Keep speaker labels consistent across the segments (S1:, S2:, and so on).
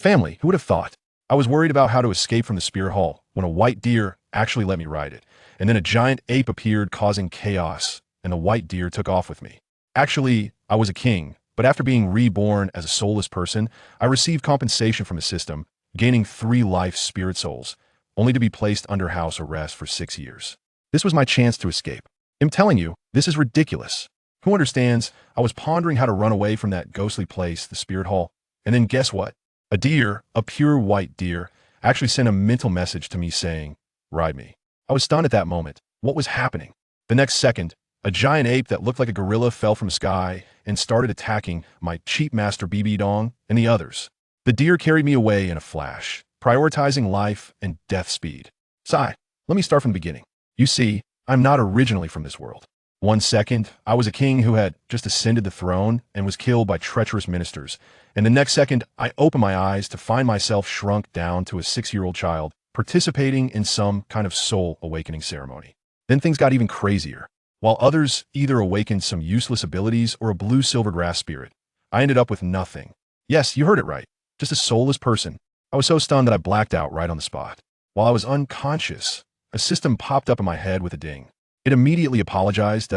S1: Family, who would have thought? I was worried about how to escape from the spirit hall when a white deer actually let me ride it, and then a giant ape appeared causing chaos, and the white deer took off with me. Actually, I was a king, but after being reborn as a soulless person, I received compensation from the system, gaining 3 life spirit souls, only to be placed under house arrest for 6 years. This was my chance to escape. I'm telling you, this is ridiculous. Who understands? I was pondering how to run away from that ghostly place, the spirit hall, and then guess what? A deer, a pure white deer, actually sent a mental message to me saying, "Ride me." I was stunned at that moment. What was happening? The next second, a giant ape that looked like a gorilla fell from the sky and started attacking my cheap master BB Dong and the others. The deer carried me away in a flash, prioritizing life and death speed. Sigh, let me start from the beginning. You see, I'm not originally from this world. One second, I was a king who had just ascended the throne and was killed by treacherous ministers, and the next second, I opened my eyes to find myself shrunk down to a 6-year-old child, participating in some kind of soul awakening ceremony. Then things got even crazier. While others either awakened some useless abilities or a blue silver grass spirit, I ended up with nothing. Yes, you heard it right. Just a soulless person. I was so stunned that I blacked out right on the spot. While I was unconscious, a system popped up in my head with a ding. It immediately apologized.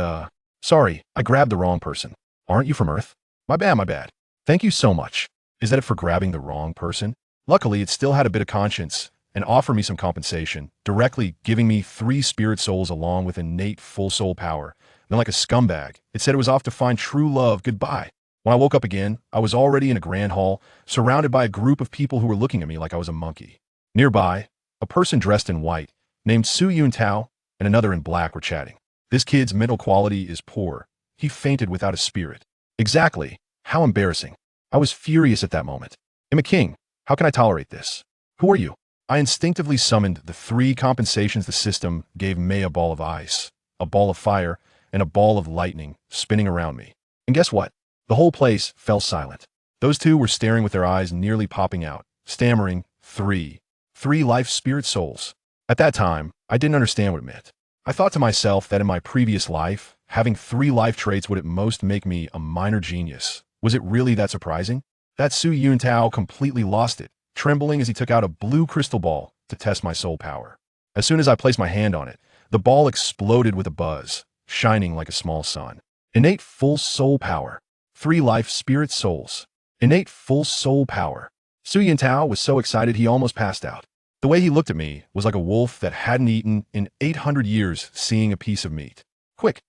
S1: Sorry, I grabbed the wrong person. Aren't you from Earth? My bad. Thank you so much. Is that it for grabbing the wrong person? Luckily, it still had a bit of conscience and offered me some compensation, directly giving me 3 spirit souls along with innate full soul power. Then like a scumbag, it said it was off to find true love. Goodbye. When I woke up again, I was already in a grand hall, surrounded by a group of people who were looking at me like I was a monkey. Nearby, a person dressed in white, named Su Yun Tao, and another in black were chatting. This kid's mental quality is poor. He fainted without a spirit. Exactly. How embarrassing. I was furious at that moment. I'm a king. How can I tolerate this? Who are you? I instinctively summoned the 3 compensations the system gave me: a ball of ice, a ball of fire, and a ball of lightning spinning around me. And guess what? The whole place fell silent. Those 2 were staring with their eyes nearly popping out, stammering, 3 life spirit souls. At that time, I didn't understand what it meant. I thought to myself that in my previous life, having 3 life traits would at most make me a minor genius. Was it really that surprising? That Su Yun Tao completely lost it, trembling as he took out a blue crystal ball to test my soul power. As soon as I placed my hand on it, the ball exploded with a buzz, shining like a small sun. Innate full soul power. 3 life spirit souls. Innate full soul power. Su Yun Tao was so excited he almost passed out. The way he looked at me was like a wolf that hadn't eaten in 800 years seeing a piece of meat. Quick,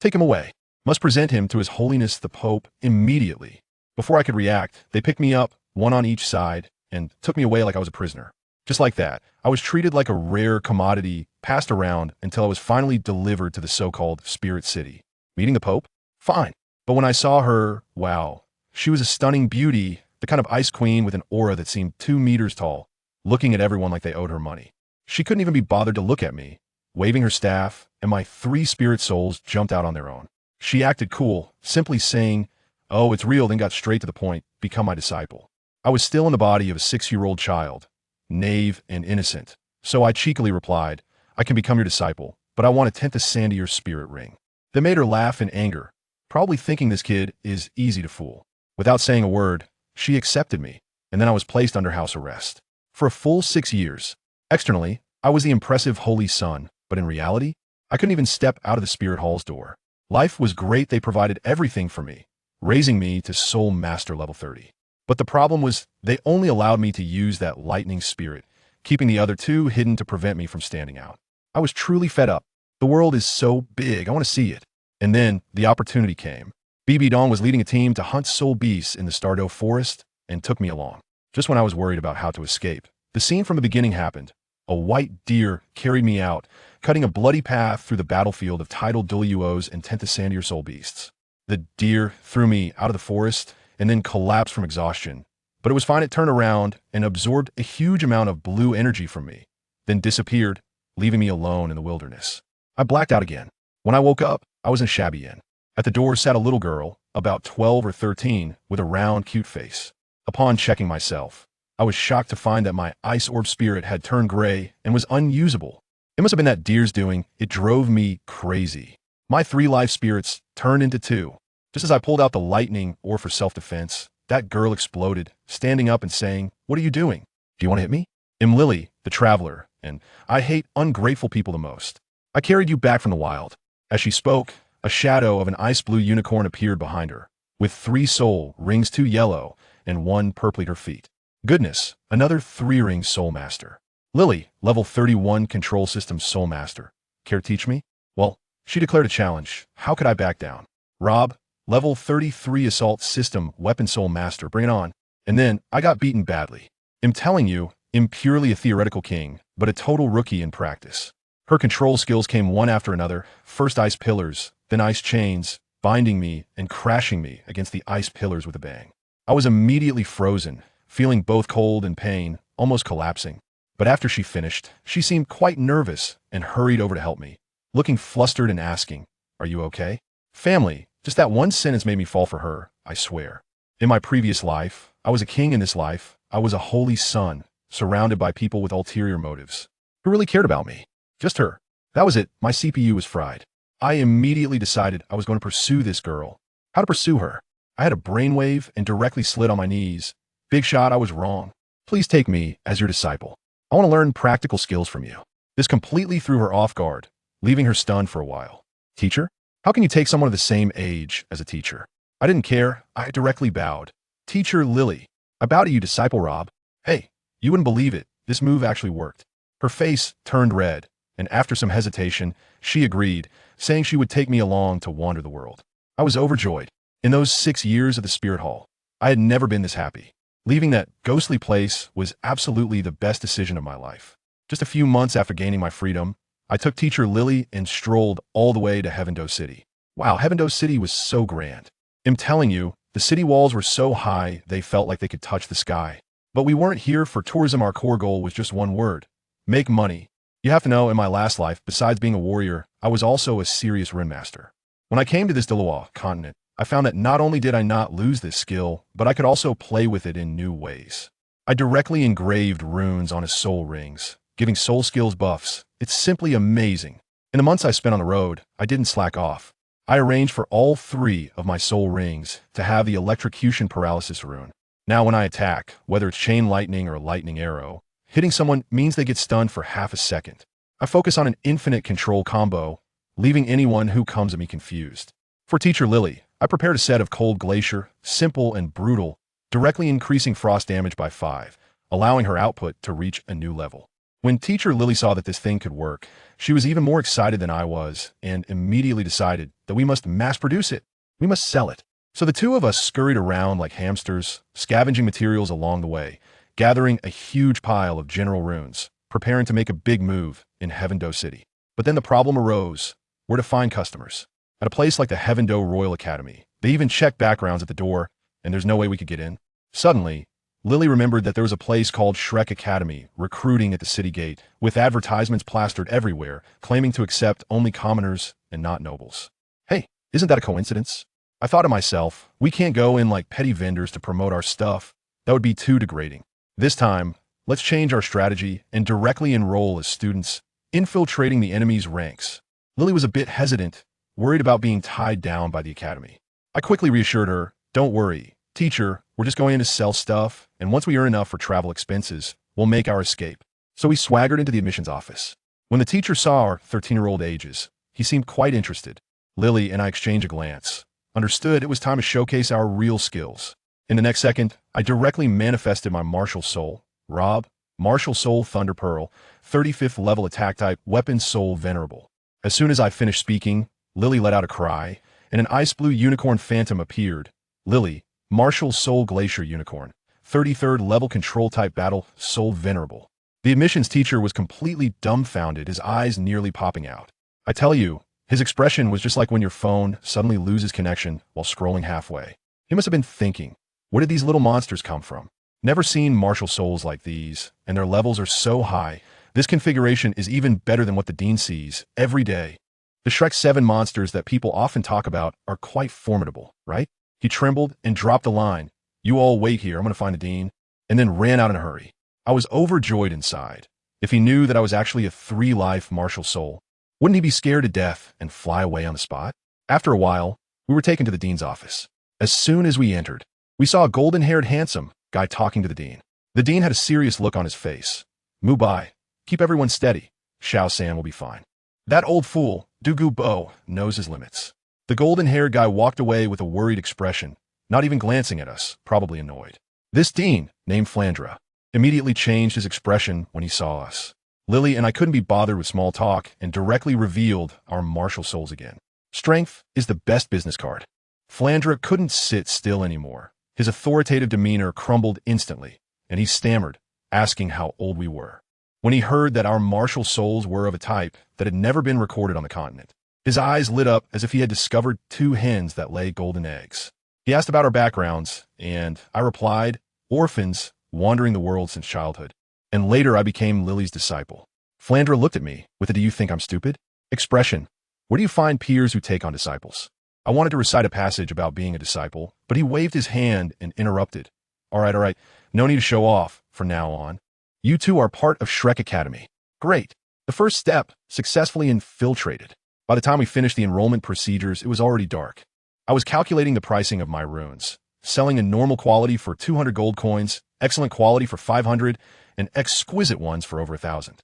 S1: take him away. Must present him to His Holiness the Pope immediately. Before I could react, they picked me up, 1 on each side, and took me away like I was a prisoner. Just like that, I was treated like a rare commodity, passed around until I was finally delivered to the so-called Spirit City. Meeting the Pope? Fine. But when I saw her, wow, she was a stunning beauty, the kind of ice queen with an aura that seemed 2 meters tall, looking at everyone like they owed her money. She couldn't even be bothered to look at me. Waving her staff, and my 3 spirit souls jumped out on their own. She acted cool, simply saying, "Oh, it's real," then got straight to the point, "Become my disciple." I was still in the body of a 6-year-old child, naive and innocent, so I cheekily replied, "I can become your disciple, but I want a 10th of sand of your spirit ring." That made her laugh in anger, probably thinking this kid is easy to fool. Without saying a word, she accepted me, and then I was placed under house arrest. For a full 6 years. Externally, I was the impressive holy son, but in reality, I couldn't even step out of the spirit hall's door. Life was great. They provided everything for me, raising me to soul master level 30. But the problem was they only allowed me to use that lightning spirit, keeping the other 2 hidden to prevent me from standing out. I was truly fed up. The world is so big, I want to see it. And then the opportunity came. BB Dong was leading a team to hunt soul beasts in the Stardew Forest and took me along. Just when I was worried about how to escape, the scene from the beginning happened. A white deer carried me out, cutting a bloody path through the battlefield of tidal Douluos and 10th of Sandier soul beasts. The deer threw me out of the forest and then collapsed from exhaustion. But it was fine. It turned around and absorbed a huge amount of blue energy from me, then disappeared, leaving me alone in the wilderness. I blacked out again. When I woke up, I was in a shabby inn. At the door sat a little girl, about 12 or 13, with a round, cute face. Upon checking myself, I was shocked to find that my ice orb spirit had turned gray and was unusable. It must have been that deer's doing. It drove me crazy. My 3 life spirits turned into 2. Just as I pulled out the lightning or for self-defense, that girl exploded, standing up and saying, "What are you doing? Do you want to hit me? I'm Lili, the traveler, and I hate ungrateful people the most. I carried you back from the wild." As she spoke, a shadow of an ice-blue unicorn appeared behind her, with 3 soul rings, 2 yellow, and 1 purple at her feet. Goodness, another 3-ring soul master. Lili, level 31 control system soul master. Care to teach me? Well, she declared a challenge. How could I back down? Rob, level 33 assault system weapon soul master. Bring it on. And then I got beaten badly. I'm telling you, I'm purely a theoretical king, but a total rookie in practice. Her control skills came one after another, first ice pillars, then ice chains, binding me and crashing me against the ice pillars with a bang. I was immediately frozen, feeling both cold and pain, almost collapsing. But after she finished, she seemed quite nervous and hurried over to help me, looking flustered and asking, "Are you okay?" Family, just that one sentence made me fall for her, I swear. In my previous life, I was a king. In this life, I was a holy son, surrounded by people with ulterior motives. Who really cared about me? Just her. That was it. My CPU was fried. I immediately decided I was going to pursue this girl. How to pursue her? I had a brainwave and directly slid on my knees. Big shot, I was wrong. Please take me as your disciple. I want to learn practical skills from you. This completely threw her off guard, leaving her stunned for a while. Teacher? How can you take someone of the same age as a teacher? I didn't care. I directly bowed. Teacher Lili. I bow to you, disciple Rob. Hey, you wouldn't believe it. This move actually worked. Her face turned red, and after some hesitation, she agreed, saying she would take me along to wander the world. I was overjoyed. In those 6 years of the Spirit Hall, I had never been this happy. Leaving that ghostly place was absolutely the best decision of my life. Just a few months after gaining my freedom, I took teacher Lili and strolled all the way to Heavendoe City. Wow, Heavendoe City was so grand. I'm telling you, the city walls were so high they felt like they could touch the sky. But we weren't here for tourism. Our core goal was just one word: make money. You have to know, in my last life, besides being a warrior, I was also a serious rune master. When I came to this Douluo continent, I found that not only did I not lose this skill, but I could also play with it in new ways. I directly engraved runes on his soul rings, giving soul skills buffs. It's simply amazing. In the months I spent on the road, I didn't slack off. I arranged for all 3 of my soul rings to have the electrocution paralysis rune. Now when I attack, whether it's chain lightning or lightning arrow, hitting someone means they get stunned for half a second. I focus on an infinite control combo, leaving anyone who comes at me confused. For teacher Lili, I prepared a set of Cold Glacier, simple and brutal, directly increasing frost damage by 5, allowing her output to reach a new level. When teacher Lili saw that this thing could work, she was even more excited than I was and immediately decided that we must mass produce it. We must sell it. So the 2 of us scurried around like hamsters, scavenging materials along the way, gathering a huge pile of general runes, preparing to make a big move in Heavendoe City. But then the problem arose: where to find customers. At a place like the Heavendoe Royal Academy, they even checked backgrounds at the door, and there's no way we could get in. Suddenly, Lili remembered that there was a place called Shrek Academy recruiting at the city gate, with advertisements plastered everywhere, claiming to accept only commoners and not nobles. Hey, isn't that a coincidence? I thought to myself, we can't go in like petty vendors to promote our stuff. That would be too degrading. This time, let's change our strategy and directly enroll as students, infiltrating the enemy's ranks. Lili was a bit hesitant, worried about being tied down by the academy. I quickly reassured her, "Don't worry, teacher, we're just going in to sell stuff, and once we earn enough for travel expenses, we'll make our escape." So we swaggered into the admissions office. When the teacher saw our 13-year-old ages, he seemed quite interested. Lili and I exchanged a glance. Understood it was time to showcase our real skills. In the next second, I directly manifested my martial soul. Rob, martial soul Thunder Pearl, 35th level attack type, weapon soul venerable. As soon as I finished speaking, Lili let out a cry, and an ice blue unicorn phantom appeared. Lili, martial soul glacier unicorn, 33rd level control type battle, soul venerable. The admissions teacher was completely dumbfounded, his eyes nearly popping out. I tell you, his expression was just like when your phone suddenly loses connection while scrolling halfway. He must have been thinking, where did these little monsters come from? Never seen martial souls like these, and their levels are so high. This configuration is even better than what the dean sees every day. The Shrek 7 monsters that people often talk about are quite formidable, right? He trembled and dropped the line, "You all wait here, I'm going to find the dean," and then ran out in a hurry. I was overjoyed inside. If he knew that I was actually a 3-life martial soul, wouldn't he be scared to death and fly away on the spot? After a while, we were taken to the dean's office. As soon as we entered, We saw a golden-haired handsome guy talking to the dean. The dean had a serious look on his face. Mubai, keep everyone steady. Xiao-san will be fine. That old fool, WuhunPalace, knows his limits. The golden-haired guy walked away with a worried expression, not even glancing at us, probably annoyed. This dean, named Flandra, immediately changed his expression when he saw us. Lili and I couldn't be bothered with small talk and directly revealed our martial souls again. Strength is the best business card. Flandra couldn't sit still anymore. His authoritative demeanor crumbled instantly, and he stammered, asking how old we were. When he heard that our martial souls were of a type that had never been recorded on the continent, his eyes lit up as if he had discovered 2 hens that lay golden eggs. He asked about our backgrounds, and I replied, orphans wandering the world since childhood. And later I became Lili's disciple. Flandra looked at me with a "do you think I'm stupid?" expression. Where do you find peers who take on disciples? I wanted to recite a passage about being a disciple, but he waved his hand and interrupted. All right, no need to show off from now on. You two are part of Shrek Academy. Great. The first step, successfully infiltrated. By the time we finished the enrollment procedures, it was already dark. I was calculating the pricing of my runes, selling a normal quality for 200 gold coins, excellent quality for 500, and exquisite ones for over 1,000.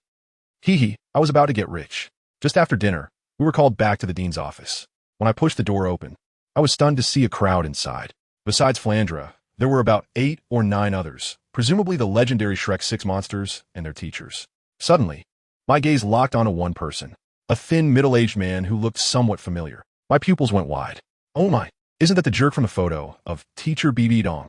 S1: Hee, I was about to get rich. Just after dinner, we were called back to the dean's office. When I pushed the door open, I was stunned to see a crowd inside. Besides Flandra, there were about 8 or 9 others, presumably the legendary Shrek 6 monsters and their teachers. Suddenly, my gaze locked onto one person, a thin, middle-aged man who looked somewhat familiar. My pupils went wide. Oh my, isn't that the jerk from the photo of Teacher Bibi Dong?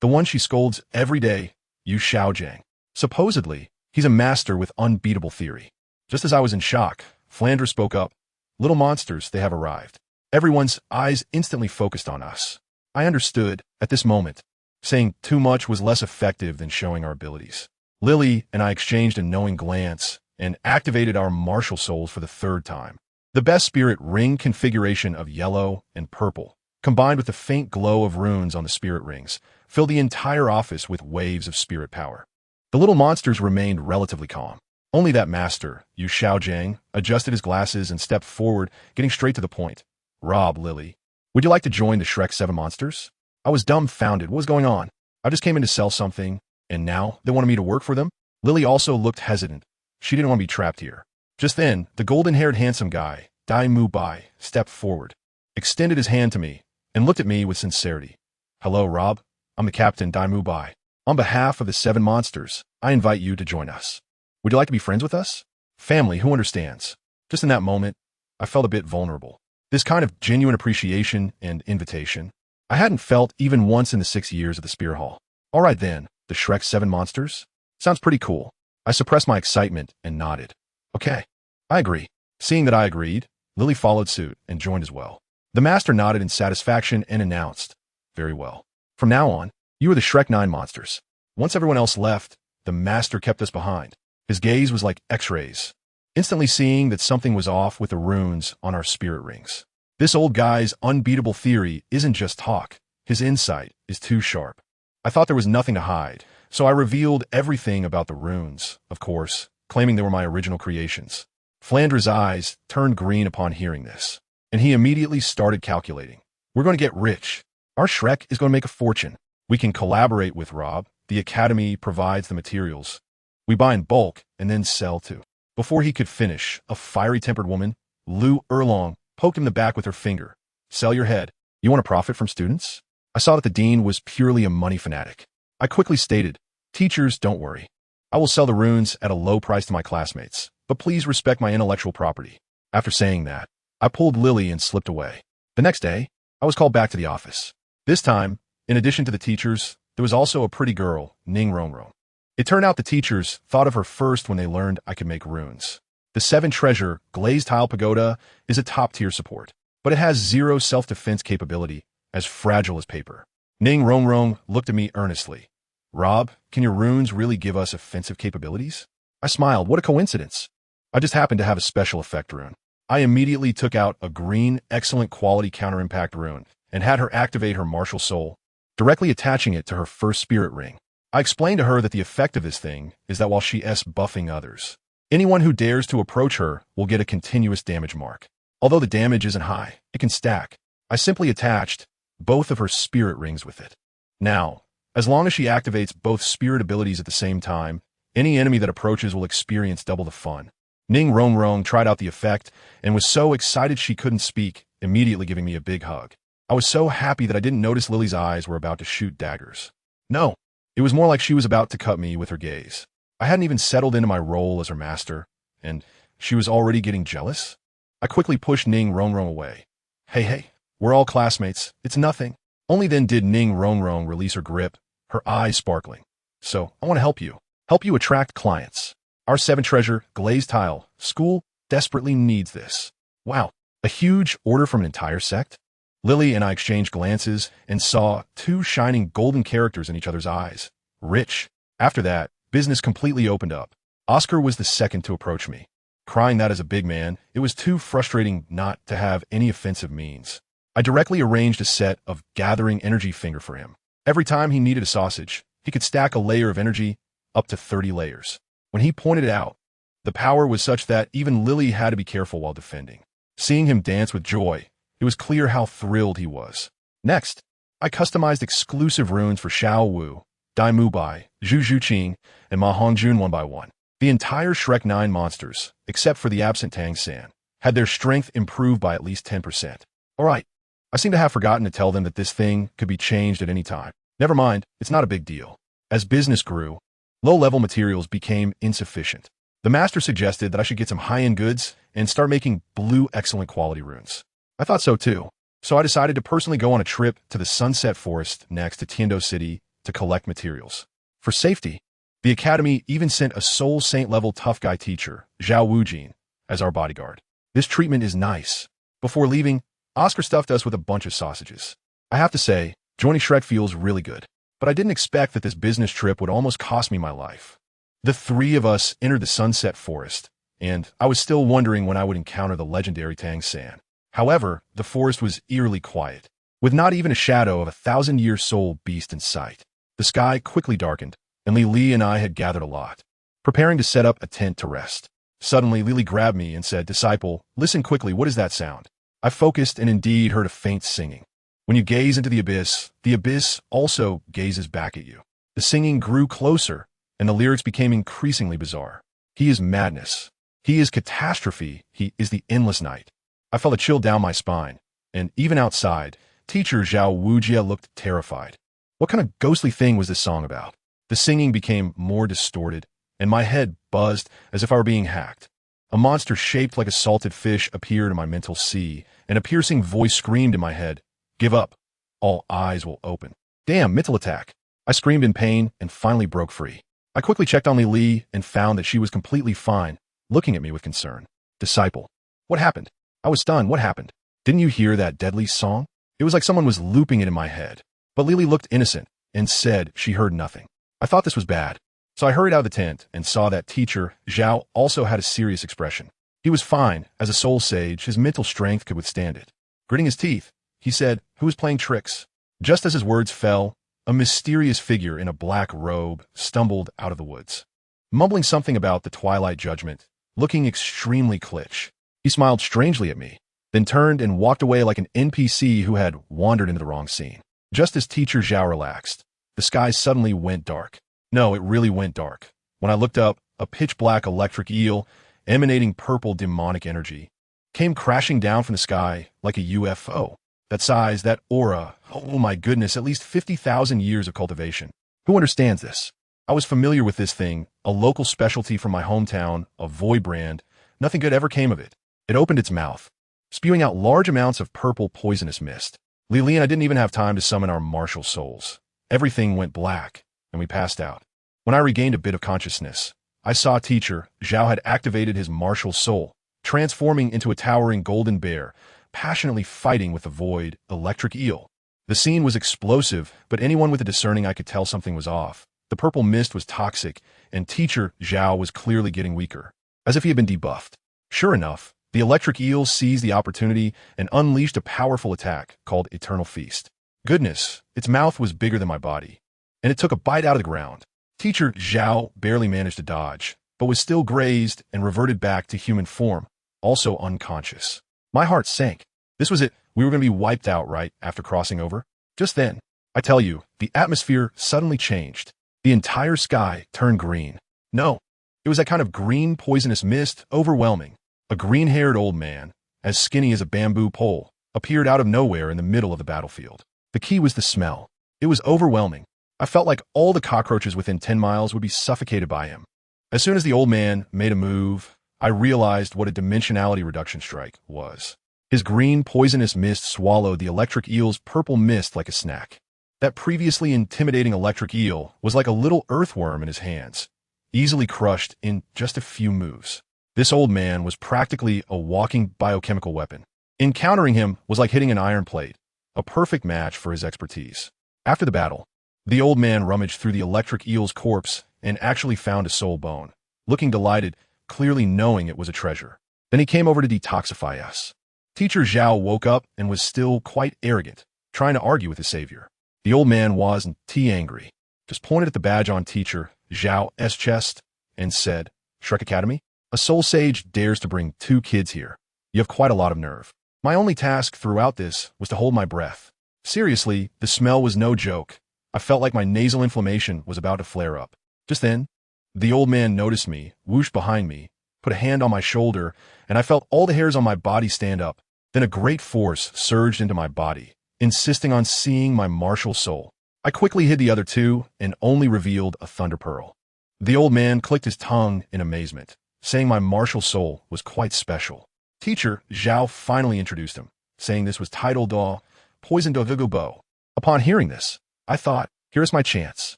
S1: The one she scolds every day, Yu Xiaojang. Supposedly, he's a master with unbeatable theory. Just as I was in shock, Flandra spoke up. Little monsters, they have arrived. Everyone's eyes instantly focused on us. I understood, at this moment, saying too much was less effective than showing our abilities. Lili and I exchanged a knowing glance and activated our martial souls for the 3rd time. The best spirit ring configuration of yellow and purple, combined with the faint glow of runes on the spirit rings, filled the entire office with waves of spirit power. The little monsters remained relatively calm. Only that master, Yu Xiaojang, adjusted his glasses and stepped forward, getting straight to the point. Rob, Lili, would you like to join the Shrek 7 monsters? I was dumbfounded. What was going on? I just came in to sell something, and now they wanted me to work for them? Lili also looked hesitant. She didn't want to be trapped here. Just then, the golden-haired handsome guy, Mubai, stepped forward, extended his hand to me, and looked at me with sincerity. Hello, Rob. I'm the captain, Mubai. On behalf of the 7 monsters, I invite you to join us. Would you like to be friends with us? Family, who understands? Just in that moment, I felt a bit vulnerable. This kind of genuine appreciation and invitation, I hadn't felt even once in the 6 years of the Spear Hall. All right then, the Shrek 7 monsters? Sounds pretty cool. I suppressed my excitement and nodded. Okay, I agree. Seeing that I agreed, Lili followed suit and joined as well. The master nodded in satisfaction and announced, very well. From now on, you are the Shrek 9 monsters. Once everyone else left, the master kept us behind. His gaze was like X-rays, instantly seeing that something was off with the runes on our spirit rings. This old guy's unbeatable theory isn't just talk. His insight is too sharp. I thought there was nothing to hide, so I revealed everything about the runes, of course, claiming they were my original creations. Flandra's eyes turned green upon hearing this, and he immediately started calculating. We're going to get rich. Our Shrek is going to make a fortune. We can collaborate with Rob. The Academy provides the materials. We buy in bulk and then sell too. Before he could finish, a fiery-tempered woman, Rongrong, poked him in the back with her finger. Sell your head. You want to profit from students? I saw that the dean was purely a money fanatic. I quickly stated, teachers, don't worry. I will sell the runes at a low price to my classmates, but please respect my intellectual property. After saying that, I pulled Lili and slipped away. The next day, I was called back to the office. This time, in addition to the teachers, there was also a pretty girl, Ning Rongrong. It turned out the teachers thought of her first when they learned I could make runes. The 7 treasure glazed tile pagoda is a top-tier support, but it has 0 self-defense capability, as fragile as paper. Ning Rongrong looked at me earnestly. Rob, can your runes really give us offensive capabilities? I smiled. What a coincidence. I just happened to have a special effect rune. I immediately took out a green, excellent quality counter-impact rune and had her activate her martial soul, directly attaching it to her first spirit ring. I explained to her that the effect of this thing is that while she is buffing others, anyone who dares to approach her will get a continuous damage mark. Although the damage isn't high, it can stack. I simply attached both of her spirit rings with it. Now, as long as she activates both spirit abilities at the same time, any enemy that approaches will experience double the fun. Ning Rongrong tried out the effect and was so excited she couldn't speak, immediately giving me a big hug. I was so happy that I didn't notice Lili's eyes were about to shoot daggers. No, it was more like she was about to cut me with her gaze. I hadn't even settled into my role as her master, and she was already getting jealous? I quickly pushed Ning Rongrong away. Hey, we're all classmates. It's nothing. Only then did Ning Rongrong release her grip, her eyes sparkling. So, I want to help you. Help you attract clients. Our 7 treasure, glazed tile, school desperately needs this. Wow, a huge order from an entire sect? Lili and I exchanged glances and saw 2 shining golden characters in each other's eyes. Rich. After that, business completely opened up. Oscar was the second to approach me. Crying that as a big man, it was too frustrating not to have any offensive means. I directly arranged a set of gathering energy finger for him. Every time he needed a sausage, he could stack a layer of energy up to 30 layers. When he pointed it out, the power was such that even Lili had to be careful while defending. Seeing him dance with joy, it was clear how thrilled he was. Next, I customized exclusive runes for Xiao Wu, Mubai, Zhuqing, and Ma Hongjun one by one. The entire Shrek 9 monsters, except for the absent Tang San, had their strength improved by at least 10%. Alright, I seem to have forgotten to tell them that this thing could be changed at any time. Never mind, it's not a big deal. As business grew, low-level materials became insufficient. The master suggested that I should get some high-end goods and start making blue excellent quality runes. I thought so too, so I decided to personally go on a trip to the Sunset Forest next to Tiando City to collect materials. For safety, the academy even sent a Soul Saint-level tough guy teacher, Xiao Wujin, as our bodyguard. This treatment is nice. Before leaving, Oscar stuffed us with a bunch of sausages. I have to say, joining Shrek feels really good, but I didn't expect that this business trip would almost cost me my life. The 3 of us entered the Sunset Forest, and I was still wondering when I would encounter the legendary Tang San. However, the forest was eerily quiet, with not even a shadow of a 1,000-year soul beast in sight. The sky quickly darkened, and Lili and I had gathered a lot, preparing to set up a tent to rest. Suddenly, Lili grabbed me and said, "Disciple, listen quickly, what is that sound?" I focused and indeed heard a faint singing. When you gaze into the abyss also gazes back at you. The singing grew closer, and the lyrics became increasingly bizarre. He is madness. He is catastrophe. He is the endless night. I felt a chill down my spine, and even outside, teacher Xiao Wujia looked terrified. What kind of ghostly thing was this song about? The singing became more distorted, and my head buzzed as if I were being hacked. A monster shaped like a salted fish appeared in my mental sea, and a piercing voice screamed in my head, "Give up. All eyes will open." Damn, mental attack. I screamed in pain and finally broke free. I quickly checked on Lili and found that she was completely fine, looking at me with concern. "Disciple, what happened?" I was stunned. "What happened? Didn't you hear that deadly song?" It was like someone was looping it in my head. But Lili looked innocent and said she heard nothing. I thought this was bad, so I hurried out of the tent and saw that teacher Xiao also had a serious expression. He was fine. As a soul sage, his mental strength could withstand it. Gritting his teeth, he said, "Who is playing tricks?" Just as his words fell, a mysterious figure in a black robe stumbled out of the woods, mumbling something about the twilight judgment, looking extremely kitsch. He smiled strangely at me, then turned and walked away like an NPC who had wandered into the wrong scene. Just as teacher Xiao relaxed, the sky suddenly went dark. No, it really went dark. When I looked up, a pitch-black electric eel, emanating purple demonic energy, came crashing down from the sky like a UFO. That size, that aura, oh my goodness, at least 50,000 years of cultivation. Who understands this? I was familiar with this thing, a local specialty from my hometown, a void brand. Nothing good ever came of it. It opened its mouth, spewing out large amounts of purple poisonous mist. Lili and I didn't even have time to summon our martial souls. Everything went black, and we passed out. When I regained a bit of consciousness, I saw teacher Xiao had activated his martial soul, transforming into a towering golden bear, passionately fighting with the void electric eel. The scene was explosive, but anyone with a discerning eye could tell something was off. The purple mist was toxic, and teacher Xiao was clearly getting weaker, as if he had been debuffed. Sure enough, the electric eel seized the opportunity and unleashed a powerful attack called Eternal Feast. Goodness, its mouth was bigger than my body, and it took a bite out of the ground. Teacher Xiao barely managed to dodge, but was still grazed and reverted back to human form, also unconscious. My heart sank. This was it. We were going to be wiped out right after crossing over. Just then, I tell you, the atmosphere suddenly changed. The entire sky turned green. No, it was that kind of green poisonous mist, overwhelming. A green-haired old man, as skinny as a bamboo pole, appeared out of nowhere in the middle of the battlefield. The key was the smell. It was overwhelming. I felt like all the cockroaches within 10 miles would be suffocated by him. As soon as the old man made a move, I realized what a dimensionality reduction strike was. His green, poisonous mist swallowed the electric eel's purple mist like a snack. That previously intimidating electric eel was like a little earthworm in his hands, easily crushed in just a few moves. This old man was practically a walking biochemical weapon. Encountering him was like hitting an iron plate, a perfect match for his expertise. After the battle, the old man rummaged through the electric eel's corpse and actually found a soul bone, looking delighted, clearly knowing it was a treasure. Then he came over to detoxify us. Teacher Xiao woke up and was still quite arrogant, trying to argue with his savior. The old man wasn't angry, just pointed at the badge on teacher Xiao's chest and said, "Shrek Academy? A soul sage dares to bring 2 kids here. You have quite a lot of nerve." My only task throughout this was to hold my breath. Seriously, the smell was no joke. I felt like my nasal inflammation was about to flare up. Just then, the old man noticed me, whooshed behind me, put a hand on my shoulder, and I felt all the hairs on my body stand up. Then a great force surged into my body, insisting on seeing my martial soul. I quickly hid the other 2 and only revealed a thunder pearl. The old man clicked his tongue in amazement, saying my martial soul was quite special. Teacher Xiao finally introduced him, saying this was title Da, Poison Do WuhunPalace. Upon hearing this, I thought, here's my chance.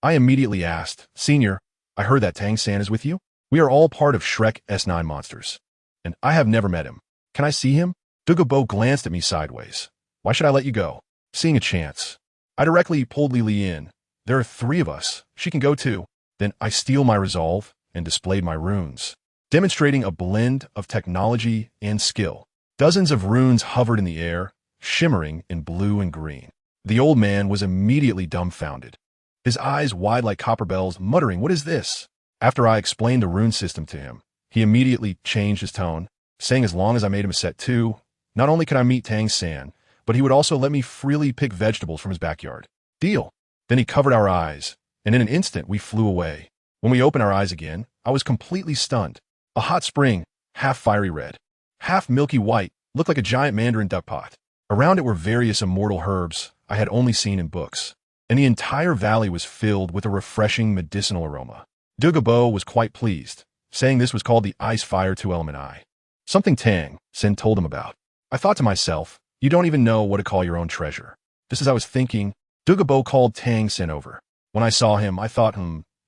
S1: I immediately asked, "Senior, I heard that Tang-san is with you? We are all part of Shrek's 9 monsters, and I have never met him. Can I see him?" WuhunPalace glanced at me sideways. "Why should I let you go?" Seeing a chance, I directly pulled Lili in. "There are 3 of us. She can go too." Then I steeled my resolve and displayed my runes, demonstrating a blend of technology and skill. Dozens of runes hovered in the air, shimmering in blue and green. The old man was immediately dumbfounded, his eyes wide like copper bells, muttering, "What is this?" After I explained the rune system to him, he immediately changed his tone, saying as long as I made him a set 2, not only could I meet Tang-san, but he would also let me freely pick vegetables from his backyard. Deal. Then he covered our eyes, and in an instant we flew away. When we opened our eyes again, I was completely stunned. A hot spring, half fiery red, half milky white, looked like a giant mandarin duck pot. Around it were various immortal herbs I had only seen in books, and the entire valley was filled with a refreshing medicinal aroma. WuhunPalace was quite pleased, saying this was called the Ice-Fire 2-Element Eye, something Tang-san told him about. I thought to myself, you don't even know what to call your own treasure. Just as I was thinking, WuhunPalace called Tang-san over. When I saw him, I thought,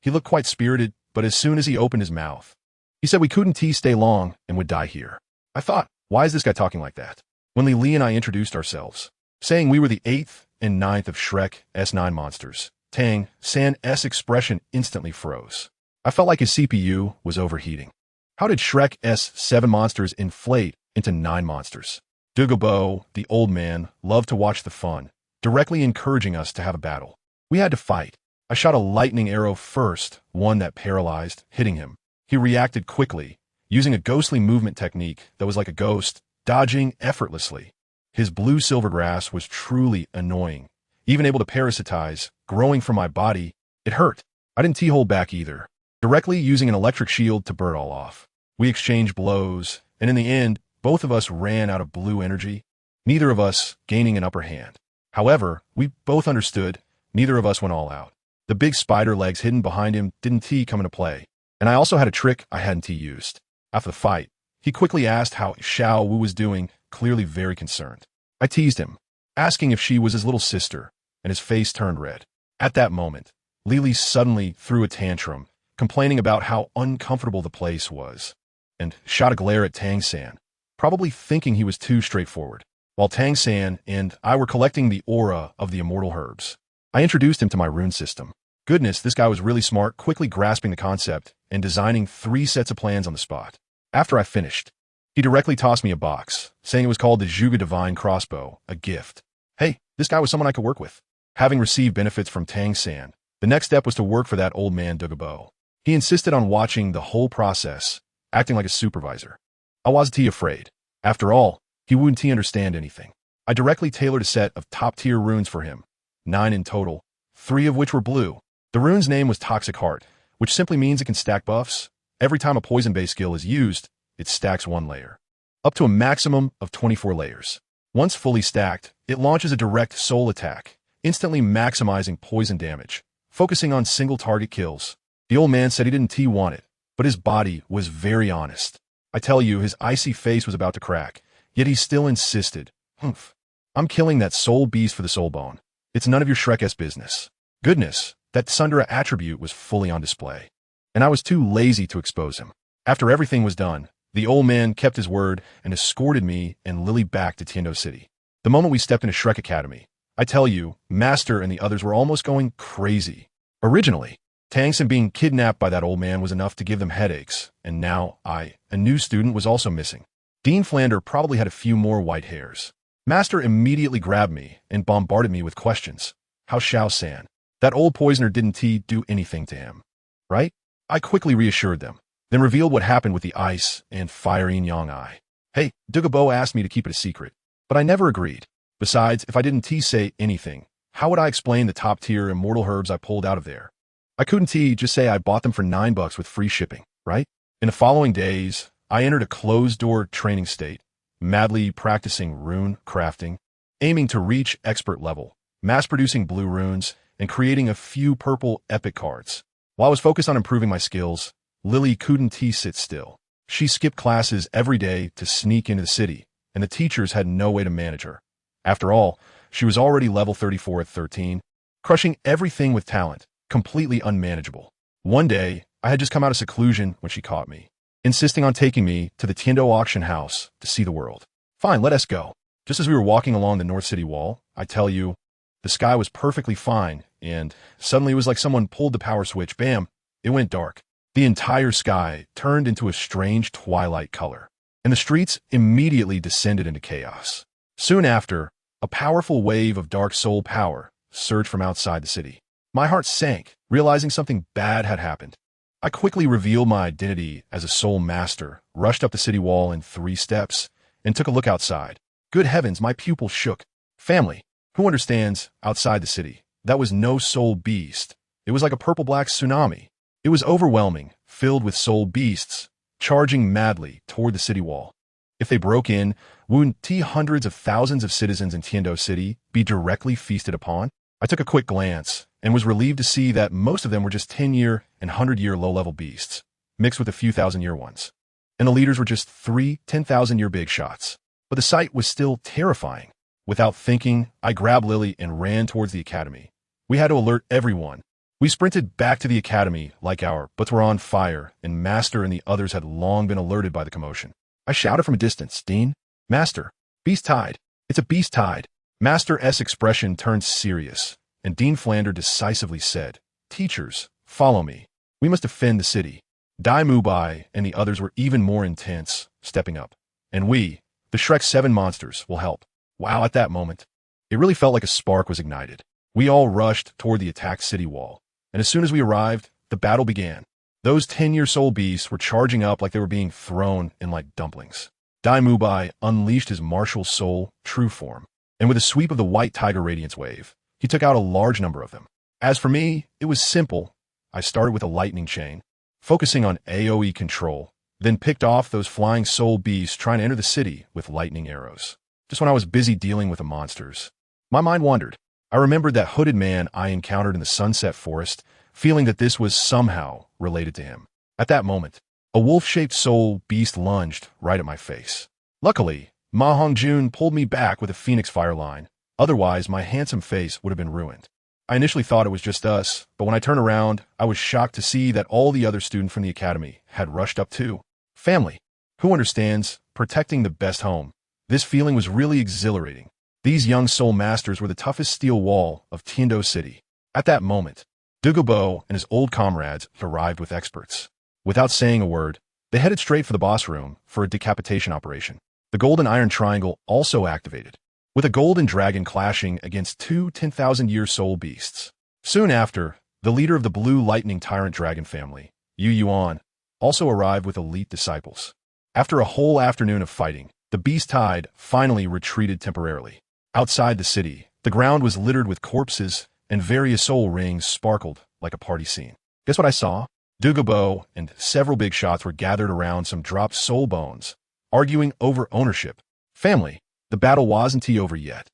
S1: he looked quite spirited, but as soon as he opened his mouth, he said we couldn't stay long and would die here. I thought, why is this guy talking like that? When Lili and I introduced ourselves, saying we were the 8th and 9th of Shrek's 9 monsters, Tang-san's expression instantly froze. I felt like his CPU was overheating. How did Shrek's 7 monsters inflate into 9 monsters? WuhunPalace, the old man, loved to watch the fun, directly encouraging us to have a battle. We had to fight. I shot a lightning arrow first, one that paralyzed, hitting him. He reacted quickly, using a ghostly movement technique that was like a ghost, dodging effortlessly. His blue silver grass was truly annoying. Even able to parasitize, growing from my body, it hurt. I didn't hold back either, directly using an electric shield to burn it all off. We exchanged blows, and in the end, both of us ran out of blue energy, neither of us gaining an upper hand. However, we both understood, neither of us went all out. The big spider legs hidden behind him didn't come into play, and I also had a trick I hadn't used. After the fight, he quickly asked how Xiao was doing, clearly very concerned. I teased him, asking if she was his little sister, and his face turned red. At that moment, Lili suddenly threw a tantrum, complaining about how uncomfortable the place was, and shot a glare at Tang-san, probably thinking he was too straightforward. While Tang-san and I were collecting the aura of the immortal herbs, I introduced him to my rune system. Goodness, this guy was really smart, quickly grasping the concept and designing 3 sets of plans on the spot. After I finished, he directly tossed me a box, saying it was called the Zhuqing Divine Crossbow, a gift. Hey, this guy was someone I could work with. Having received benefits from Tang-san, the next step was to work for that old man WuhunPalace. He insisted on watching the whole process, acting like a supervisor. I wasn't afraid. After all, he wouldn't understand anything. I directly tailored a set of top-tier runes for him, 9 in total, 3 of which were blue. The rune's name was Toxic Heart, which simply means it can stack buffs. Every time a poison-based skill is used, it stacks 1 layer, up to a maximum of 24 layers. Once fully stacked, it launches a direct soul attack, instantly maximizing poison damage, focusing on single target kills. The old man said he didn't want it, but his body was very honest. I tell you, his icy face was about to crack, yet he still insisted. Humph. I'm killing that soul beast for the soul bone. It's none of your Shrek-s business. Goodness, that Sundara attribute was fully on display, and I was too lazy to expose him. After everything was done, the old man kept his word and escorted me and Lili back to Tiendo City. The moment we stepped into Shrek Academy, I tell you, Master and the others were almost going crazy. Originally, Tangson being kidnapped by that old man was enough to give them headaches, and now a new student, was also missing. Dean Flander probably had a few more white hairs. Master immediately grabbed me and bombarded me with questions. How Xiao-san? That old poisoner didn't do anything to him, right? I quickly reassured them, then revealed what happened with the ice and fire yin-yang eye. Hey, WuhunPalace asked me to keep it a secret, but I never agreed. Besides, if I didn't say anything, how would I explain the top-tier immortal herbs I pulled out of there? I couldn't just say I bought them for $9 with free shipping, right? In the following days, I entered a closed-door training state, madly practicing rune crafting, aiming to reach expert level, mass-producing blue runes, and creating a few purple epic cards. While I was focused on improving my skills, Lili couldn't sit still. She skipped classes every day to sneak into the city, and the teachers had no way to manage her. After all, she was already level 34 at 13, crushing everything with talent, completely unmanageable. One day, I had just come out of seclusion when she caught me, insisting on taking me to the Tiendo auction house to see the world. Fine, let us go. Just as we were walking along the North City wall, I tell you, the sky was perfectly fine, and suddenly it was like someone pulled the power switch. Bam! It went dark. The entire sky turned into a strange twilight color, and the streets immediately descended into chaos. Soon after, a powerful wave of dark soul power surged from outside the city. My heart sank, realizing something bad had happened. I quickly revealed my identity as a soul master, rushed up the city wall in 3 steps, and took a look outside. Good heavens, my pupils shook. Family, who understands, outside the city, that was no soul beast. It was like a purple-black tsunami. It was overwhelming, filled with soul beasts, charging madly toward the city wall. If they broke in, wouldn't hundreds of thousands of citizens in Tiendo City be directly feasted upon? I took a quick glance, and was relieved to see that most of them were just 10-year and 100-year low-level beasts, mixed with a few thousand-year ones. And the leaders were just 3 10,000-year big shots. But the sight was still terrifying. Without thinking, I grabbed Lili and ran towards the academy. We had to alert everyone. We sprinted back to the academy like our butts were on fire, and Master and the others had long been alerted by the commotion. I shouted from a distance, Dean, Master, beast tide. It's a beast tide. Master's expression turned serious, and Dean Flander decisively said, Teachers, follow me. We must defend the city. Mubai and the others were even more intense, stepping up. And we, the Shrek 7 monsters, will help. Wow, at that moment, it really felt like a spark was ignited. We all rushed toward the attacked city wall, and as soon as we arrived, the battle began. Those 10-year soul beasts were charging up like they were being thrown in like dumplings. Mubai unleashed his martial soul true form, and with a sweep of the white tiger radiance wave, he took out a large number of them. As for me, it was simple. I started with a lightning chain, focusing on AoE control, then picked off those flying soul beasts trying to enter the city with lightning arrows. Just when I was busy dealing with the monsters, my mind wandered. I remembered that hooded man I encountered in the Sunset Forest, feeling that this was somehow related to him. At that moment, a wolf-shaped soul beast lunged right at my face. Luckily, Hongjun pulled me back with a phoenix fire line. Otherwise, my handsome face would have been ruined. I initially thought it was just us, but when I turned around, I was shocked to see that all the other students from the academy had rushed up too. Family, who understands, protecting the best home. This feeling was really exhilarating. These young soul masters were the toughest steel wall of Tiendo City. At that moment, WuhunPalace and his old comrades arrived with experts. Without saying a word, they headed straight for the boss room for a decapitation operation. The golden iron triangle also activated, with a golden dragon clashing against 2 10,000-year soul beasts. Soon after, the leader of the blue lightning tyrant dragon family, Yu Yuan, also arrived with elite disciples. After a whole afternoon of fighting, the beast tide finally retreated temporarily. Outside the city, The ground was littered with corpses, and various soul rings sparkled like a party scene. Guess what I saw? WuhunPalace and several big shots were gathered around some dropped soul bones, arguing over ownership. Family, the battle wasn't over yet,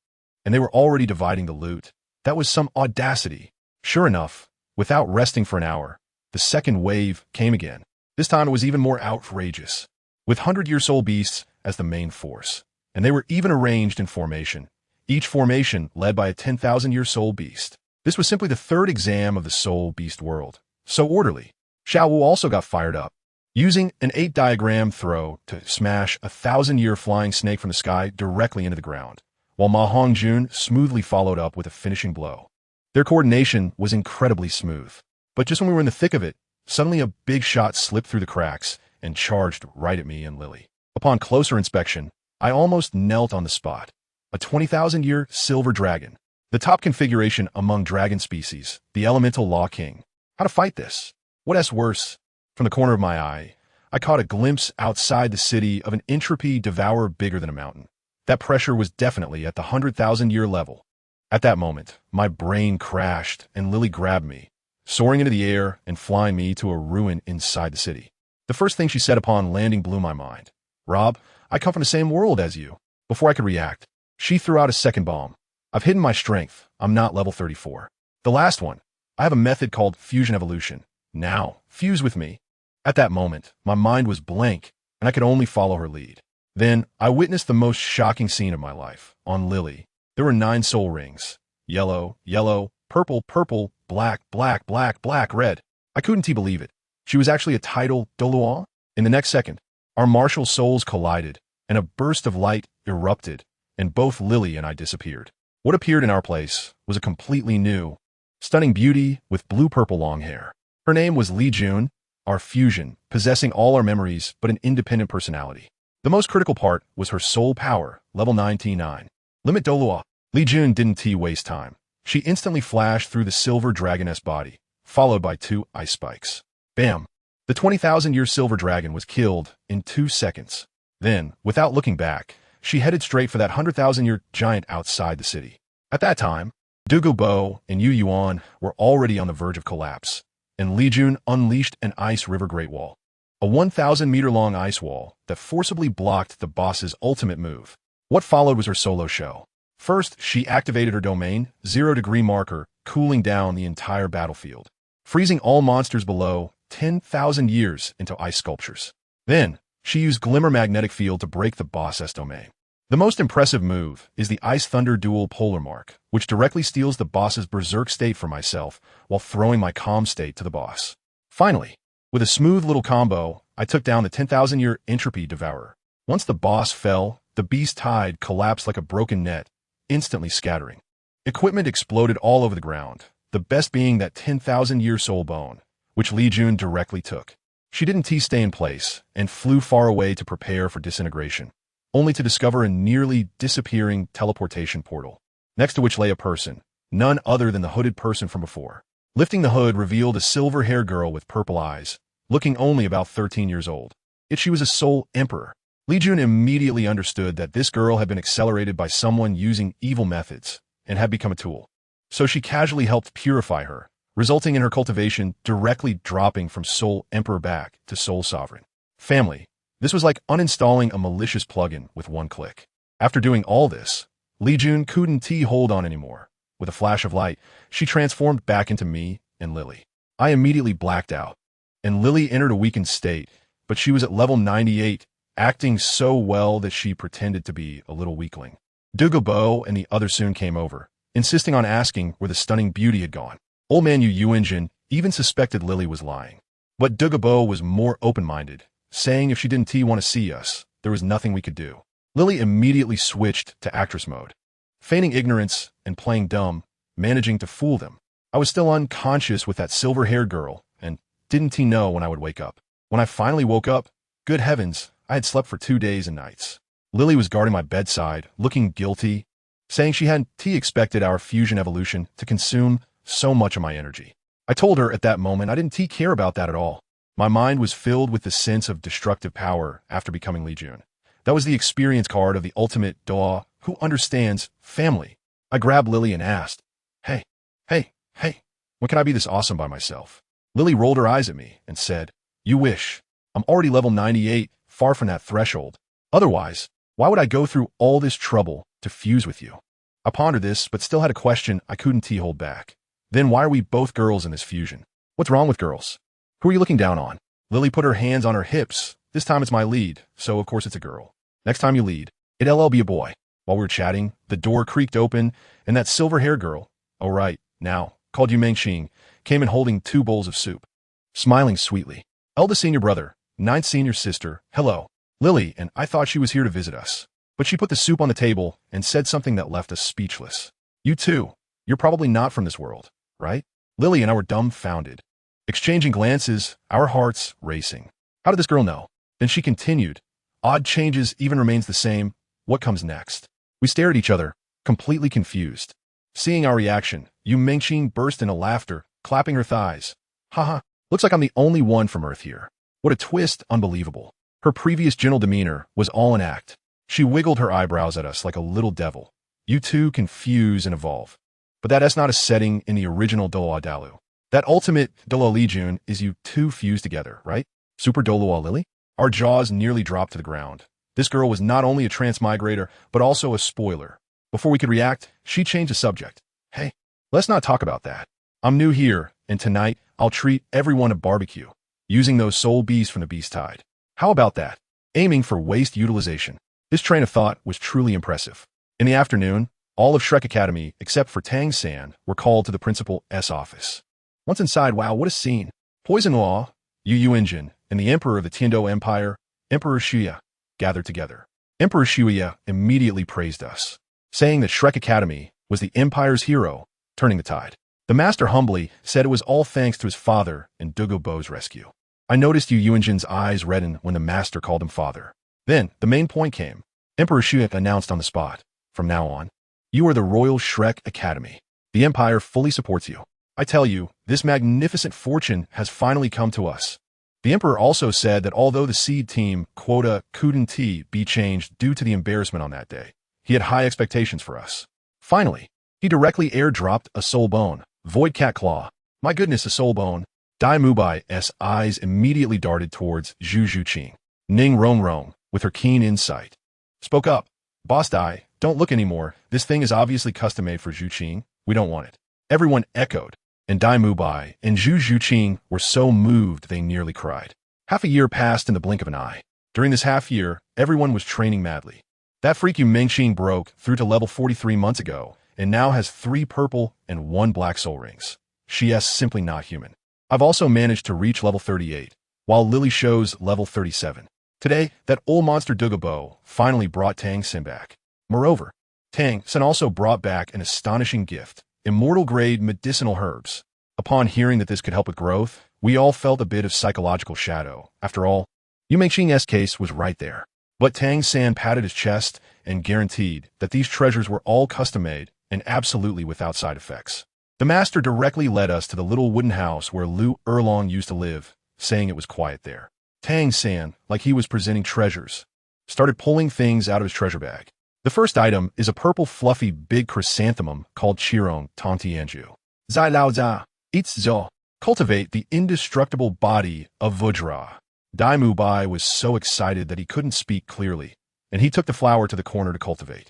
S1: and they were already dividing the loot. That was some audacity. Sure enough, without resting for an hour, the second wave came again. This time it was even more outrageous, with 100-year soul beasts as the main force, and they were even arranged in formation, each formation led by a 10,000-year soul beast. This was simply the third exam of the soul beast world. So orderly. Xiao also got fired up, using an 8-diagram throw to smash a 1,000-year flying snake from the sky directly into the ground, while Hongjun smoothly followed up with a finishing blow. Their coordination was incredibly smooth. But just when we were in the thick of it, suddenly a big shot slipped through the cracks and charged right at me and Lili. Upon closer inspection, I almost knelt on the spot. A 20,000-year silver dragon. The top configuration among dragon species, the elemental law king. How to fight this? What's worse? From the corner of my eye, I caught a glimpse outside the city of an entropy devourer bigger than a mountain. That pressure was definitely at the 100,000-year level. At that moment, my brain crashed and Lili grabbed me, soaring into the air and flying me to a ruin inside the city. The first thing she said upon landing blew my mind. "Rob, I come from the same world as you." Before I could react, she threw out a second bomb. "I've hidden my strength. I'm not level 34. The last one. I have a method called fusion evolution. Now, fuse with me." At that moment, my mind was blank, and I could only follow her lead. Then, I witnessed the most shocking scene of my life. On Lili, there were 9 soul rings. Yellow, yellow, purple, purple, black, black, black, black, red. I couldn't believe it. She was actually a title Douluo. In the next second, our martial souls collided, and a burst of light erupted, and both Lili and I disappeared. What appeared in our place was a completely new, stunning beauty with blue-purple long hair. Her name was Lili, our fusion, possessing all our memories but an independent personality. The most critical part was her soul power, level 99. Limit Douluo. Lili didn't waste time. She instantly flashed through the silver dragoness body, followed by 2 ice spikes. Bam! The 20,000-year silver dragon was killed in 2 seconds. Then, without looking back, she headed straight for that 100,000-year giant outside the city. At that time, WuhunPalace and Yuan were already on the verge of collapse, and Lili unleashed an ice river great wall, a 1,000-meter-long ice wall that forcibly blocked the boss's ultimate move. What followed was her solo show. First, she activated her domain, 0-degree marker, cooling down the entire battlefield, freezing all monsters below 10,000 years into ice sculptures. Then, she used Glimmer Magnetic Field to break the boss's domain. The most impressive move is the Ice Thunder Dual Polar Mark, which directly steals the boss's berserk state for myself while throwing my calm state to the boss. Finally, with a smooth little combo, I took down the 10,000-year entropy devourer. Once the boss fell, the beast tide collapsed like a broken net, instantly scattering. Equipment exploded all over the ground, the best being that 10,000-year soul bone, which Lili directly took. She didn't stay in place and flew far away to prepare for disintegration, only to discover a nearly disappearing teleportation portal, next to which lay a person, none other than the hooded person from before. Lifting the hood revealed a silver-haired girl with purple eyes, looking only about 13 years old. Yet she was a soul emperor. Lili immediately understood that this girl had been accelerated by someone using evil methods and had become a tool. So she casually helped purify her, resulting in her cultivation directly dropping from Soul Emperor back to Soul Sovereign. Family. This was like uninstalling a malicious plugin with one click. After doing all this, Lili couldn't hold on anymore. With a flash of light, she transformed back into me and Lili. I immediately blacked out, and Lili entered a weakened state, but she was at level 98, acting so well that she pretended to be a little weakling. WuhunPalace and the others soon came over, insisting on asking where the stunning beauty had gone. Old man Yuan even suspected Lili was lying. But WuhunPalace was more open-minded, saying if she didn't want to see us, there was nothing we could do. Lili immediately switched to actress mode, feigning ignorance and playing dumb, managing to fool them. I was still unconscious with that silver-haired girl, and didn't know when I would wake up. When I finally woke up, good heavens, I had slept for 2 days and nights. Lili was guarding my bedside, looking guilty, saying she hadn't expected our fusion evolution to consume so much of my energy. I told her at that moment I didn't care about that at all. My mind was filled with the sense of destructive power after becoming Lili. That was the experience card of the ultimate Douluo who understands family. I grabbed Lili and asked, Hey, hey, when can I be this awesome by myself? Lili rolled her eyes at me and said, You wish. I'm already level 98, far from that threshold. Otherwise, why would I go through all this trouble to fuse with you? I pondered this, but still had a question I couldn't hold back. Then why are we both girls in this fusion? What's wrong with girls? Who are you looking down on? Lili put her hands on her hips. This time it's my lead, so of course it's a girl. Next time you lead, it'll be a boy. While we were chatting, the door creaked open, and that silver-haired girl, oh right, now, called Yu Mengqing, came in holding 2 bowls of soup. Smiling sweetly. Eldest senior brother, 9th senior sister, hello. Lili, and I thought she was here to visit us. But she put the soup on the table and said something that left us speechless. You too. You're probably not from this world, right? Lili and I were dumbfounded. Exchanging glances, our hearts racing. How did this girl know? Then she continued. Odd changes even remains the same. What comes next? We stared at each other, completely confused. Seeing our reaction, Yu Mengqing burst into laughter, clapping her thighs. Haha, looks like I'm the only one from Earth here. What a twist, unbelievable. Her previous gentle demeanor was all an act. She wiggled her eyebrows at us like a little devil. You two can fuse and evolve. But that's not a setting in the original Douluo. That ultimate Douluo is you two fused together, right? Super Douluo Lili? Our jaws nearly dropped to the ground. This girl was not only a transmigrator, but also a spoiler. Before we could react, she changed the subject. Hey, let's not talk about that. I'm new here, and tonight, I'll treat everyone to barbecue, using those soul bees from the beast tide. How about that? Aiming for waste utilization. This train of thought was truly impressive. In the afternoon, all of Shrek Academy, except for Tang San, were called to the principal's office. Once inside, wow, what a scene. Poison Law, Yu Yuanjin, and the Emperor of the Tiando Empire, Emperor Xiao, gathered together. Emperor Xiao immediately praised us, saying that Shrek Academy was the Empire's hero, turning the tide. The master humbly said it was all thanks to his father and WuhunPalace's rescue. I noticed Yu Yuanjin's eyes redden when the master called him father. Then, the main point came. Emperor Xiao announced on the spot, From now on, you are the Royal Shrek Academy. The Empire fully supports you. I tell you, this magnificent fortune has finally come to us. The Emperor also said that although the seed team quota couldn't be changed due to the embarrassment on that day, he had high expectations for us. Finally, he directly airdropped a soul bone, Void Cat Claw. My goodness, a soul bone. Dai Mubai's eyes immediately darted towards Zhuqing. Ning Rongrong, with her keen insight, spoke up. Boss Dai, don't look anymore. This thing is obviously custom-made for Zhuqing. We don't want it. Everyone echoed, and Dai Mubai and Zhuqing were so moved they nearly cried. Half a year passed in the blink of an eye. During this half year, everyone was training madly. That freak Yu Mengqing broke through to level 43 months ago, and now has 3 purple and 1 black soul rings. She's simply not human. I've also managed to reach level 38, while Lili shows level 37. Today, that old monster WuhunPalace finally brought Tang San back. Moreover, Tang San also brought back an astonishing gift, immortal-grade medicinal herbs. Upon hearing that this could help with growth, we all felt a bit of psychological shadow. After all, Yu Mengqing's case was right there. But Tang San patted his chest and guaranteed that these treasures were all custom-made and absolutely without side effects. The master directly led us to the little wooden house where Lu Erlong used to live, saying it was quiet there. Tang San, like he was presenting treasures, started pulling things out of his treasure bag. The first item is a purple fluffy big chrysanthemum called Chirong Tongtianju. Zai Lao Za, Eats Zo. Cultivate the indestructible body of Vajra. Dai Mubai was so excited that he couldn't speak clearly, and he took the flower to the corner to cultivate.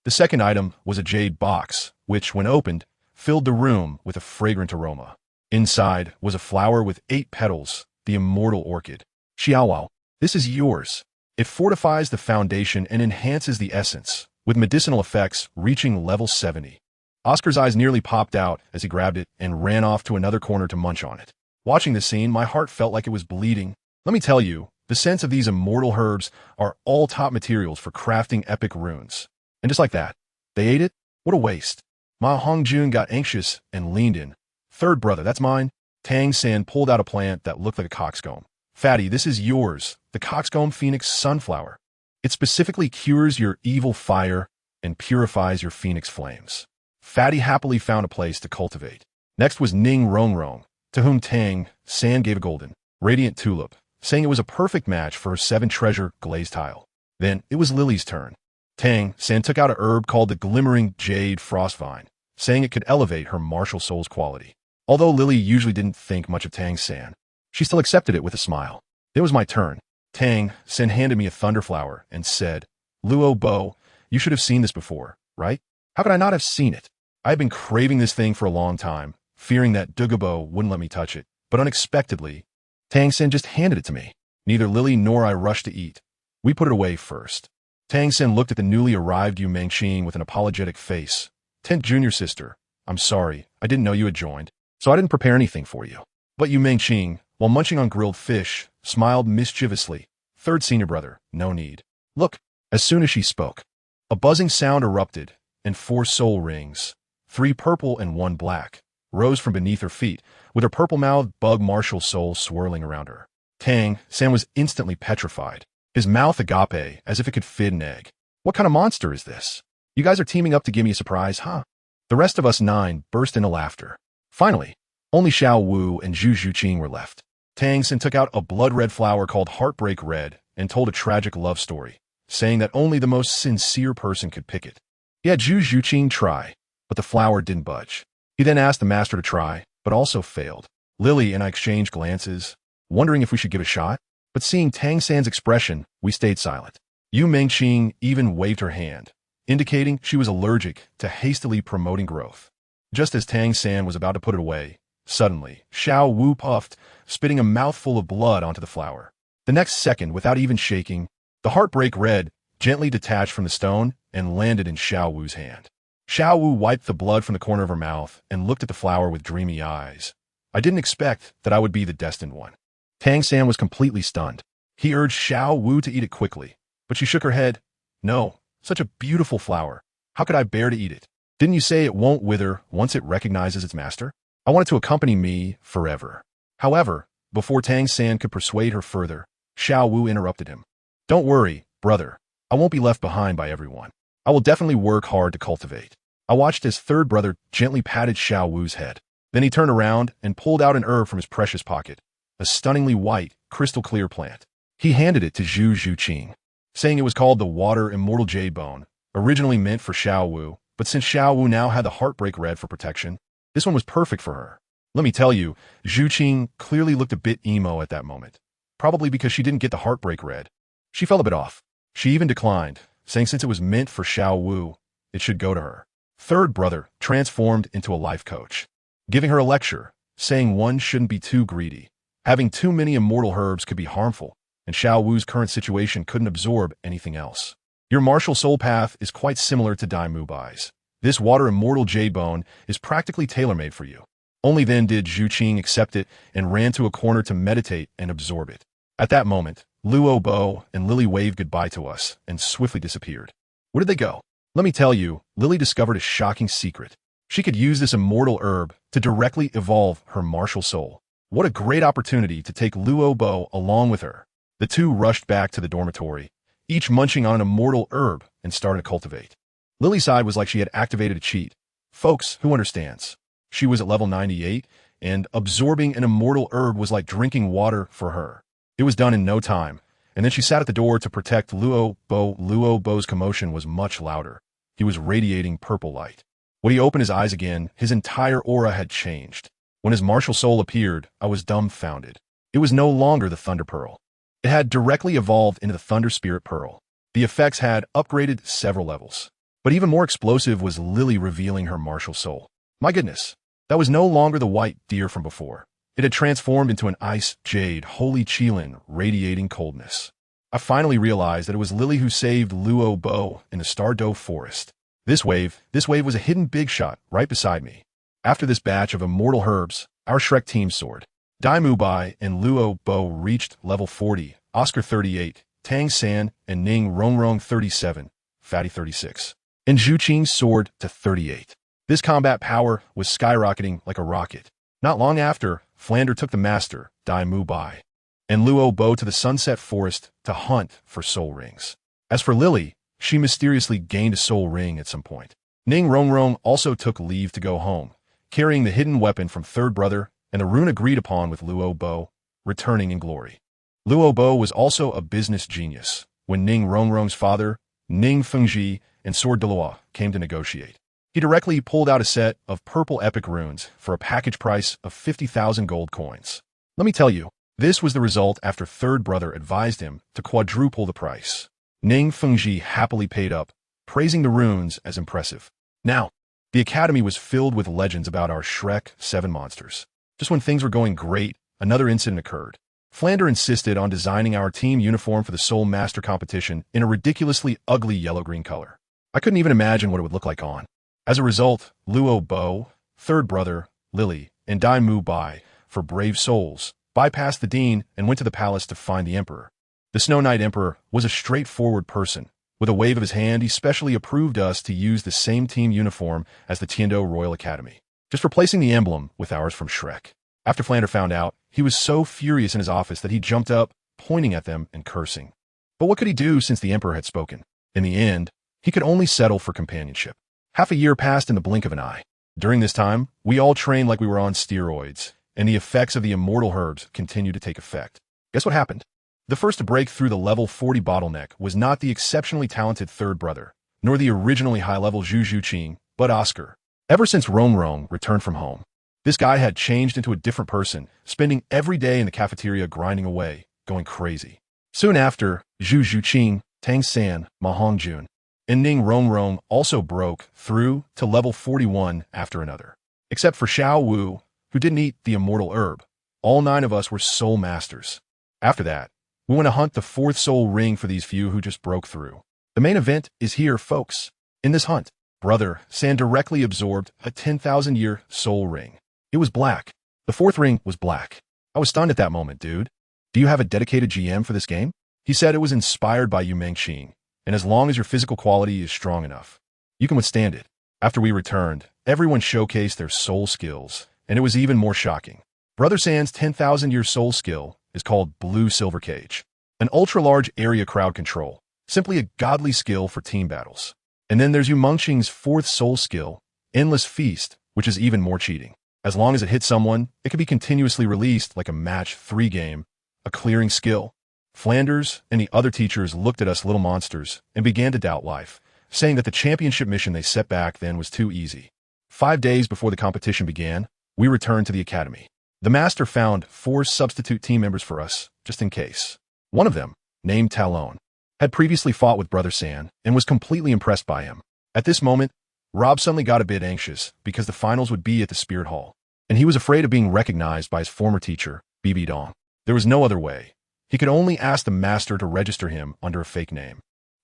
S1: The second item was a jade box, which, when opened, filled the room with a fragrant aroma. Inside was a flower with 8 petals, the immortal orchid. Xiao, this is yours. It fortifies the foundation and enhances the essence, with medicinal effects reaching level 70. Oscar's eyes nearly popped out as he grabbed it and ran off to another corner to munch on it. Watching this scene, my heart felt like it was bleeding. Let me tell you, the scents of these immortal herbs are all top materials for crafting epic runes. And just like that, they ate it? What a waste. Ma Hongjun got anxious and leaned in. Third brother, that's mine. Tang San pulled out a plant that looked like a coxcomb. Fatty, this is yours, the coxcomb phoenix sunflower. It specifically cures your evil fire and purifies your phoenix flames. Fatty happily found a place to cultivate. Next was Ning Rongrong, to whom Tang San gave a golden, radiant tulip, saying it was a perfect match for her 7 treasure glazed tile. Then it was Lili's turn. Tang San took out a herb called the glimmering Jade Frostvine, saying it could elevate her martial soul's quality. Although Lili usually didn't think much of Tang San, she still accepted it with a smile. It was my turn. Tang San handed me a thunderflower and said, "LuoBo, you should have seen this before, right? How could I not have seen it? I had been craving this thing for a long time, fearing that Douluo wouldn't let me touch it, but unexpectedly, Tang San just handed it to me. Neither Lili nor I rushed to eat. We put it away first." Tang San looked at the newly arrived Yu Mengqing with an apologetic face. "Tent junior sister, I'm sorry, I didn't know you had joined, so I didn't prepare anything for you." But Yu Mengqing, while munching on grilled fish, smiled mischievously. "Third senior brother, no need. Look." As soon as she spoke, a buzzing sound erupted, and 4 soul rings, 3 purple and 1 black, rose from beneath her feet, with her purple-mouthed bug martial soul swirling around her. Tang San was instantly petrified, his mouth agape as if it could fit an egg. "What kind of monster is this? You guys are teaming up to give me a surprise, huh?" The rest of us 9 burst into laughter. Finally, only Xiao Wu and Zhuqing were left. Tang San took out a blood-red flower called Heartbreak Red and told a tragic love story, saying that only the most sincere person could pick it. He had Zhuqing try, but the flower didn't budge. He then asked the master to try, but also failed. Lili and I exchanged glances, wondering if we should give it a shot, but seeing Tang San's expression, we stayed silent. Yu Mengqing even waved her hand, indicating she was allergic to hastily promoting growth. Just as Tang San was about to put it away, suddenly, Xiao Wu puffed, spitting a mouthful of blood onto the flower. The next second, without even shaking, the Heartbreak Red gently detached from the stone and landed in Xiao Wu's hand. Xiao Wu wiped the blood from the corner of her mouth and looked at the flower with dreamy eyes. I didn't expect that I would be the destined one. Tang San was completely stunned. He urged Xiao Wu to eat it quickly, but she shook her head. "No, such a beautiful flower. How could I bear to eat it? Didn't you say it won't wither once it recognizes its master? I want it to accompany me forever." However, before Tang San could persuade her further, Xiao Wu interrupted him. "Don't worry, brother. I won't be left behind by everyone. I will definitely work hard to cultivate." I watched as third brother gently patted Xiao Wu's head. Then he turned around and pulled out an herb from his precious pocket, a stunningly white, crystal-clear plant. He handed it to Zhuqing, saying it was called the Water Immortal Jade Bone, originally meant for Xiao Wu, but since Xiao Wu now had the Heartbreak Red for protection, this one was perfect for her. Let me tell you, Zhuqing clearly looked a bit emo at that moment, probably because she didn't get the Heartbreak Red. She felt a bit off. She even declined, saying since it was meant for Xiao Wu, it should go to her. Third brother transformed into a life coach, giving her a lecture, saying one shouldn't be too greedy. Having too many immortal herbs could be harmful, and Xiao Wu's current situation couldn't absorb anything else. Your martial soul path is quite similar to Mubai's. This Water Immortal Jade Bone is practically tailor-made for you. Only then did Zhuqing accept it and ran to a corner to meditate and absorb it. At that moment, LuoBo and Lili waved goodbye to us and swiftly disappeared. Where did they go? Let me tell you, Lili discovered a shocking secret. She could use this immortal herb to directly evolve her martial soul. What a great opportunity to take LuoBo along with her. The two rushed back to the dormitory, each munching on an immortal herb and started to cultivate. Lili's side was like she had activated a cheat. Folks, who understands? She was at level 98, and absorbing an immortal herb was like drinking water for her. It was done in no time, and then she sat at the door to protect LuoBo. LuoBo's commotion was much louder. He was radiating purple light. When he opened his eyes again, his entire aura had changed. When his martial soul appeared, I was dumbfounded. It was no longer the Thunder Pearl. It had directly evolved into the Thunder Spirit Pearl. The effects had upgraded several levels. But even more explosive was Lili revealing her martial soul. My goodness, that was no longer the WhiteDeer from before. It had transformed into an ice jade, holy Qilin, radiating coldness. I finally realized that it was Lili who saved LuoBo in the Stardow Forest. This wave was a hidden big shot right beside me. After this batch of immortal herbs, our Shrek team soared. Mubai and LuoBo reached level 40, Oscar 38, Tang San and Ning Rongrong 37, Fatty 36, and Zhuqing soared to 38. This combat power was skyrocketing like a rocket. Not long after, Flander took the master, Mubai, and LuoBo to the Sunset Forest to hunt for soul rings. As for Lili, she mysteriously gained a soul ring at some point. Ning Rongrong also took leave to go home, carrying the hidden weapon from third brother and the rune agreed upon with LuoBo, returning in glory. LuoBo was also a business genius. When Ning Rongrong's father, Ning Fengji, and Sword Douluo came to negotiate. He directly pulled out a set of purple epic runes for a package price of 50,000 gold coins. Let me tell you, this was the result after third brother advised him to quadruple the price. Ning Fengji happily paid up, praising the runes as impressive. Now, the academy was filled with legends about our Shrek 7 monsters. Just when things were going great, another incident occurred. Flander insisted on designing our team uniform for the Soul Master competition in a ridiculously ugly yellow-green color. I couldn't even imagine what it would look like on. As a result, LuoBo, third brother, Lili, and Mubai, for brave souls, bypassed the dean and went to the palace to find the emperor. The Snow Knight Emperor was a straightforward person. With a wave of his hand, he specially approved us to use the same team uniform as the Tiando Royal Academy, just replacing the emblem with ours from Shrek. After Flander found out, he was so furious in his office that he jumped up, pointing at them and cursing. But what could he do since the emperor had spoken? In the end, he could only settle for companionship. Half a year passed in the blink of an eye. During this time, we all trained like we were on steroids, and the effects of the immortal herbs continued to take effect. Guess what happened? The first to break through the level 40 bottleneck was not the exceptionally talented third brother, nor the originally high-level Zhuqing, but Oscar. Ever since Rongrong returned from home, this guy had changed into a different person, spending every day in the cafeteria grinding away, going crazy. Soon after, Zhuqing, Tang, Hongjun, and Ning Rongrong also broke through to level 41 after another. Except for Xiao, who didn't eat the immortal herb. All 9 of us were soul masters. After that, we went to hunt the 4th soul ring for these few who just broke through. The main event is here, folks. In this hunt, Brother San directly absorbed a 10,000-year soul ring. It was black. The 4th ring was black. I was stunned at that moment, dude. Do you have a dedicated GM for this game? He said it was inspired by Xing, and as long as your physical quality is strong enough, you can withstand it. After we returned, everyone showcased their soul skills, and it was even more shocking. Brother San's 10,000-year soul skill is called Blue Silver Cage, an ultra-large area crowd control, simply a godly skill for team battles. And then there's Xing's 4th soul skill, Endless Feast, which is even more cheating. As long as it hits someone, it can be continuously released like a match 3 game, a clearing skill. Flanders and the other teachers looked at us little monsters and began to doubt life, saying that the championship mission they set back then was too easy. 5 days before the competition began, we returned to the academy. The master found 4 substitute team members for us, just in case. One of them, named Talon, had previously fought with Brother San and was completely impressed by him. At this moment, Rob suddenly got a bit anxious because the finals would be at the Spirit Hall, and he was afraid of being recognized by his former teacher, BB Dong. There was no other way. He could only ask the master to register him under a fake name.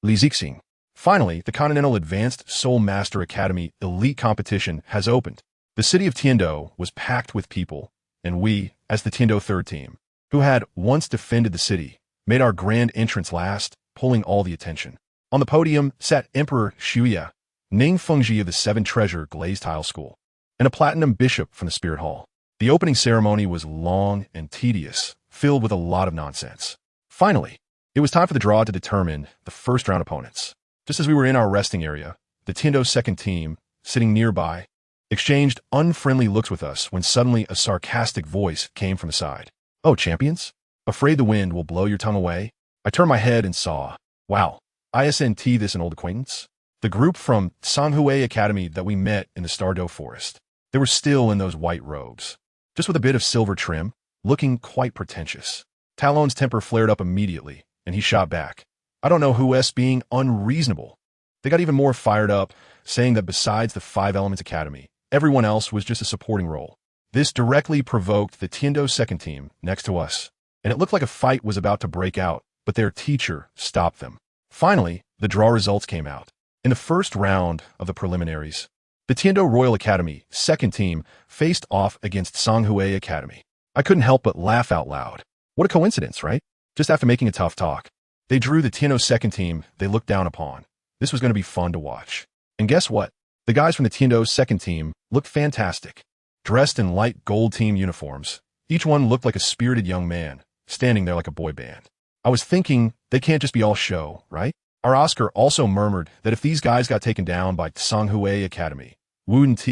S1: Zhuqing. Finally, the Continental Advanced Soul Master Academy Elite Competition has opened. The city of Tiando was packed with people, and we, as the Tiando 3rd team, who had once defended the city, made our grand entrance last, pulling all the attention. On the podium sat Emperor Xiao, Ning Fengji of the 7 Treasure Glazed Tile School, and a Platinum Bishop from the Spirit Hall. The opening ceremony was long and tedious, filled with a lot of nonsense. Finally, it was time for the draw to determine the first round opponents. Just as we were in our resting area, the Tiando 2nd team, sitting nearby, exchanged unfriendly looks with us when suddenly a sarcastic voice came from the side. "Oh, champions? Afraid the wind will blow your tongue away?" I turned my head and saw, wow, isn't this an old acquaintance? The group from Songhui Academy that we met in the Stardow Forest. They were still in those white robes, just with a bit of silver trim, looking quite pretentious. Talon's temper flared up immediately, and he shot back. I don't know who's being unreasonable. They got even more fired up, saying that besides the 5 Elements Academy, everyone else was just a supporting role. This directly provoked the Tiando 2nd team next to us, and it looked like a fight was about to break out, but their teacher stopped them. Finally, the draw results came out. In the first round of the preliminaries, the Tiando Royal Academy 2nd team faced off against Songhui Academy. I couldn't help but laugh out loud. What a coincidence, right? Just after making a tough talk, they drew the Tiando 2nd team they looked down upon. This was going to be fun to watch. And guess what? The guys from the Tiando 2nd team looked fantastic. Dressed in light gold team uniforms, each one looked like a spirited young man, standing there like a boy band. I was thinking, they can't just be all show, right? Our Oscar also murmured that if these guys got taken down by Songhui Academy, wouldn't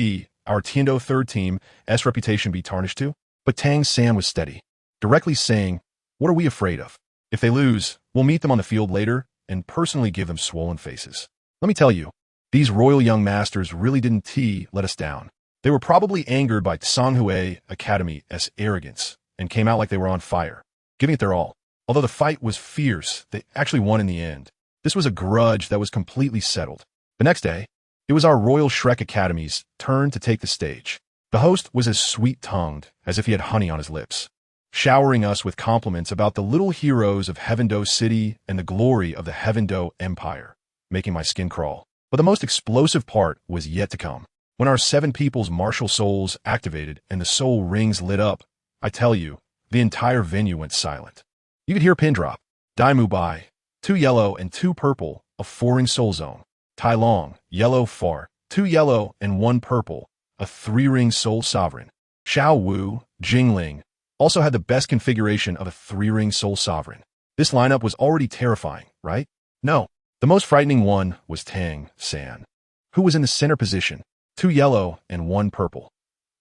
S1: our Tiando 3rd team's reputation be tarnished too? But Tang was steady, directly saying, "What are we afraid of? If they lose, we'll meet them on the field later and personally give them swollen faces. Let me tell you, these royal young masters really didn't let us down. They were probably angered by Tsanghui Academy's arrogance and came out like they were on fire, giving it their all. Although the fight was fierce, they actually won in the end. This was a grudge that was completely settled. The next day, it was our Royal Shrek Academy's turn to take the stage. The host was as sweet-tongued as if he had honey on his lips, showering us with compliments about the little heroes of Heavendoe City and the glory of the Heavendoe Empire, making my skin crawl. But the most explosive part was yet to come. When our 7 people's martial souls activated and the soul rings lit up, I tell you, the entire venue went silent. You could hear a pin drop. Dai Mubai, 2 yellow and 2 purple, a 4-ring soul zone. Tai Long, yellow far, 2 yellow and 1 purple, a 3-ring soul sovereign. Xiao Wu, Jingling, also had the best configuration of a 3-ring soul sovereign. This lineup was already terrifying, right? No. The most frightening one was Tang San, who was in the center position, 2 yellow and 1 purple.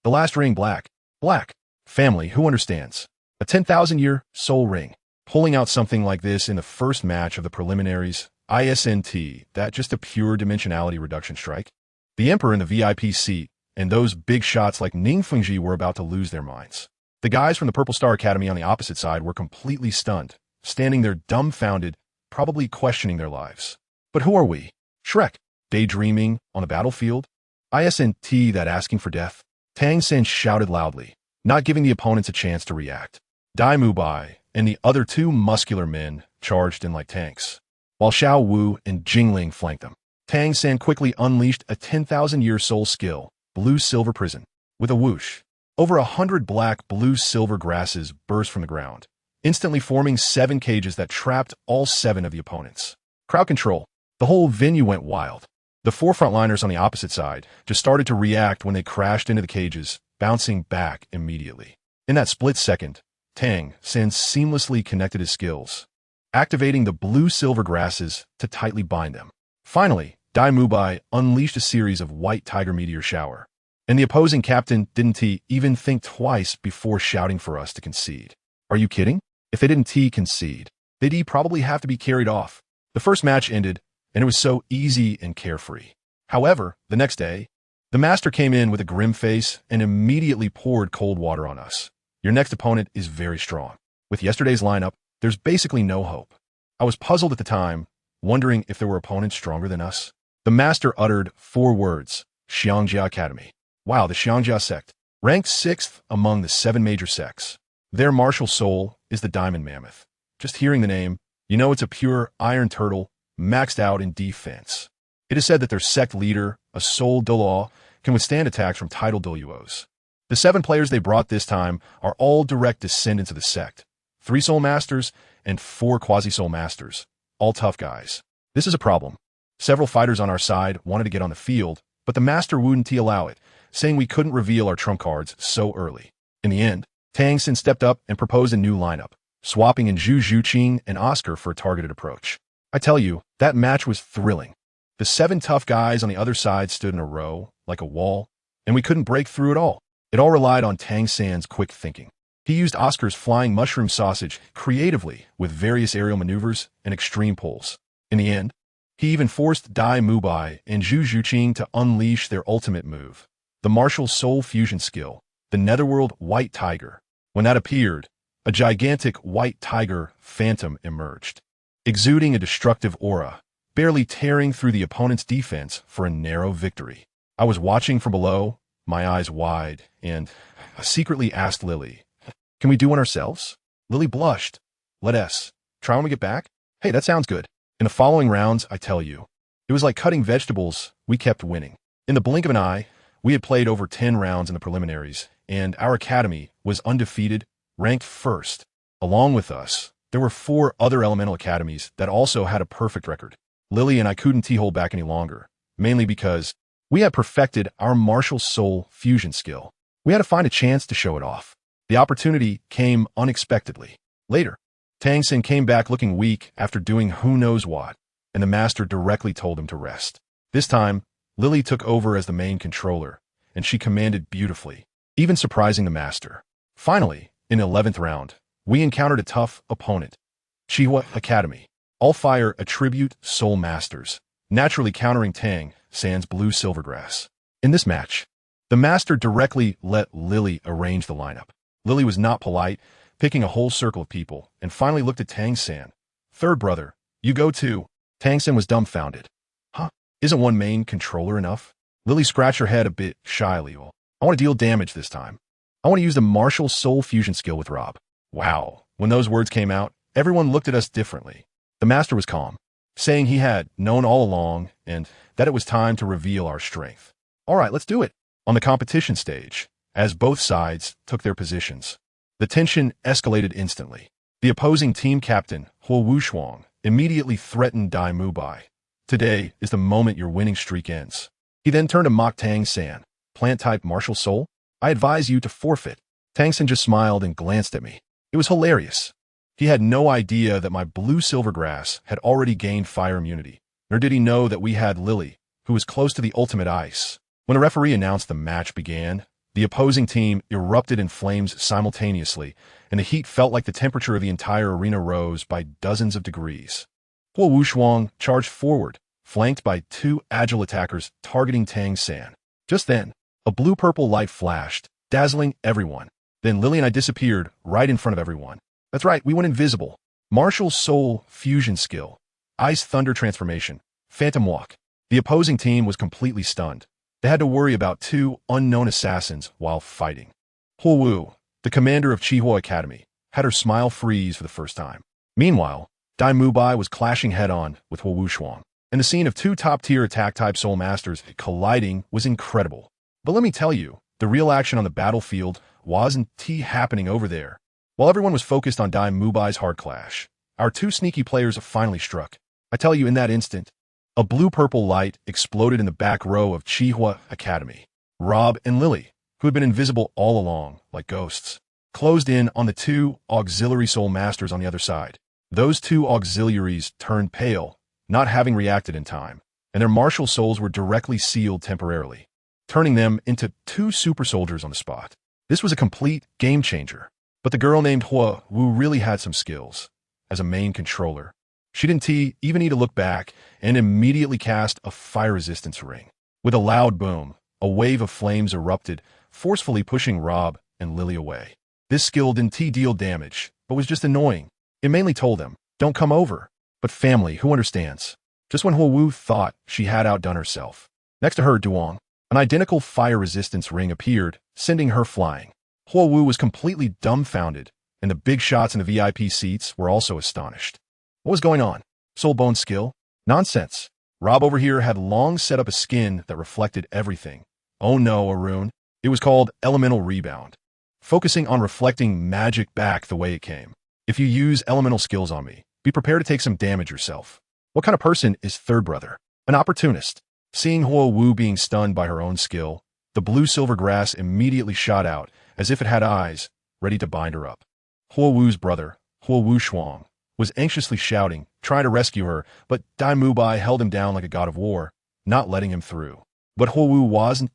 S1: The last ring black. Black. Family, who understands? A 10,000-year soul ring. Pulling out something like this in the first match of the preliminaries, ISNT, that just a pure dimensionality reduction strike. The Emperor in the VIP seat, and those big shots like Ning Fengji were about to lose their minds. The guys from the Purple Star Academy on the opposite side were completely stunned, standing there dumbfounded, probably questioning their lives. But who are we? Shrek, daydreaming on the battlefield? ISNT, that asking for death? Tang San shouted loudly, not giving the opponents a chance to react. Dai Mubai and the other 2 muscular men charged in like tanks, while Xiao Wu and Jingling flanked them. Tang San quickly unleashed a 10,000-year soul skill, Blue-Silver Prison. With a whoosh, over 100 black blue-silver grasses burst from the ground, instantly forming 7 cages that trapped all 7 of the opponents. Crowd control. The whole venue went wild. The 4 frontliners on the opposite side just started to react when they crashed into the cages, bouncing back immediately. In that split second, Tang San seamlessly connected his skills, activating the blue-silver grasses to tightly bind them. Finally, Dai Mubai unleashed a series of white tiger meteor shower, and the opposing captain didn't even think twice before shouting for us to concede. Are you kidding? If they didn't concede, they'd probably have to be carried off. The first match ended, and it was so easy and carefree. However, the next day, the master came in with a grim face and immediately poured cold water on us. Your next opponent is very strong. With yesterday's lineup, there's basically no hope. I was puzzled at the time, wondering if there were opponents stronger than us. The master uttered 4 words, Xiangjia Academy. Wow, the Xiangjia sect, ranked 6th among the 7 major sects. Their martial soul is the Diamond Mammoth. Just hearing the name, you know it's a pure iron turtle, maxed out in defense. It is said that their sect leader, a soul Douluo, can withstand attacks from tidal Douluos. The 7 players they brought this time are all direct descendants of the sect. 3 soul masters and 4 quasi-soul masters, all tough guys. This is a problem. Several fighters on our side wanted to get on the field, but the master wouldn't allow it, saying we couldn't reveal our trump cards so early. In the end, Tang San stepped up and proposed a new lineup, swapping in Zhuqing and Oscar for a targeted approach. I tell you, that match was thrilling. The 7 tough guys on the other side stood in a row, like a wall, and we couldn't break through at all. It all relied on Tang San's quick thinking. He used Oscar's flying mushroom sausage creatively with various aerial maneuvers and extreme pulls. In the end, he even forced Dai Mubai and Zhuqing to unleash their ultimate move, the martial soul fusion skill, the Netherworld White Tiger. When that appeared, a gigantic white tiger phantom emerged, exuding a destructive aura, barely tearing through the opponent's defense for a narrow victory. I was watching from below, my eyes wide, and I secretly asked Lili, "Can we do one ourselves?" Lili blushed. "Let us. Try when we get back?" "Hey, that sounds good." In the following rounds, I tell you, it was like cutting vegetables. We kept winning. In the blink of an eye, we had played over 10 rounds in the preliminaries, and our academy was undefeated, ranked 1st. Along with us, there were 4 other elemental academies that also had a perfect record. Lili and I couldn't hold back any longer, mainly because we had perfected our martial soul fusion skill. We had to find a chance to show it off. The opportunity came unexpectedly. Later, Tang San came back looking weak after doing who knows what, and the master directly told him to rest. This time, Lili took over as the main controller, and she commanded beautifully, even surprising the master. Finally, in the 11th round, we encountered a tough opponent, Chihuahua Academy. All fire attribute soul masters, naturally countering Tang, sans blue silvergrass. In this match, the master directly let Lili arrange the lineup. Lili was not polite, picking a whole circle of people, and finally looked at Tang-san. Third brother, you go too. Tang-san was dumbfounded. Huh? Isn't one main controller enough? Lili scratched her head a bit shyly. Well, I want to deal damage this time. I want to use the martial soul fusion skill with Rob. Wow. When those words came out, everyone looked at us differently. The master was calm, saying he had known all along and that it was time to reveal our strength. All right, let's do it. On the competition stage, as both sides took their positions, the tension escalated instantly. The opposing team captain, Huo immediately threatened Dai Mubai. Today is the moment your winning streak ends. He then turned to mock Tang-san. Plant-type martial soul? I advise you to forfeit. Tang-san just smiled and glanced at me. It was hilarious. He had no idea that my blue silvergrass had already gained fire immunity, nor did he know that we had Lili, who was close to the ultimate ice. When a referee announced the match began, the opposing team erupted in flames simultaneously, and the heat felt like the temperature of the entire arena rose by dozens of degrees. Huo Wuxuang charged forward, flanked by two agile attackers targeting Tang-san. Just then, a blue-purple light flashed, dazzling everyone. Then Lili and I disappeared right in front of everyone. That's right, we went invisible. Martial Soul Fusion Skill. Ice Thunder Transformation. Phantom Walk. The opposing team was completely stunned. They had to worry about two unknown assassins while fighting. Huo Wu, the commander of Chihua Academy, had her smile freeze for the first time. Meanwhile, Dai Mubai was clashing head-on with Huo Wuxuang, and the scene of two top-tier attack-type soul masters colliding was incredible. But let me tell you, the real action on the battlefield wasn't happening over there. While everyone was focused on Dai Mubai's hard clash, our two sneaky players finally struck. I tell you, in that instant, a blue-purple light exploded in the back row of Chihua Academy. Rob and Lili, who had been invisible all along, like ghosts, closed in on the two auxiliary soul masters on the other side. Those two auxiliaries turned pale, not having reacted in time, and their martial souls were directly sealed temporarily, turning them into two super soldiers on the spot. This was a complete game changer. But the girl named Huo Wu really had some skills. As a main controller, she didn't even need to look back and immediately cast a fire resistance ring. With a loud boom, a wave of flames erupted, forcefully pushing Rob and Lili away. This skill didn't deal damage, but was just annoying. It mainly told them, don't come over. But family, who understands? Just when Huo Wu thought she had outdone herself, next to her, Duong, an identical fire resistance ring appeared, sending her flying. Huo Wu was completely dumbfounded, and the big shots in the VIP seats were also astonished. What was going on? Soulbone skill? Nonsense. Rob over here had long set up a skin that reflected everything. Oh no, a rune. It was called Elemental Rebound, focusing on reflecting magic back the way it came. If you use elemental skills on me, be prepared to take some damage yourself. What kind of person is third brother? An opportunist. Seeing Huo Wu being stunned by her own skill, the blue silver grass immediately shot out, as if it had eyes, ready to bind her up. Huo Wu's brother, Huo Wuxuang, was anxiously shouting, trying to rescue her, but Dai Mubai held him down like a god of war, not letting him through. But Huo Wu wasn't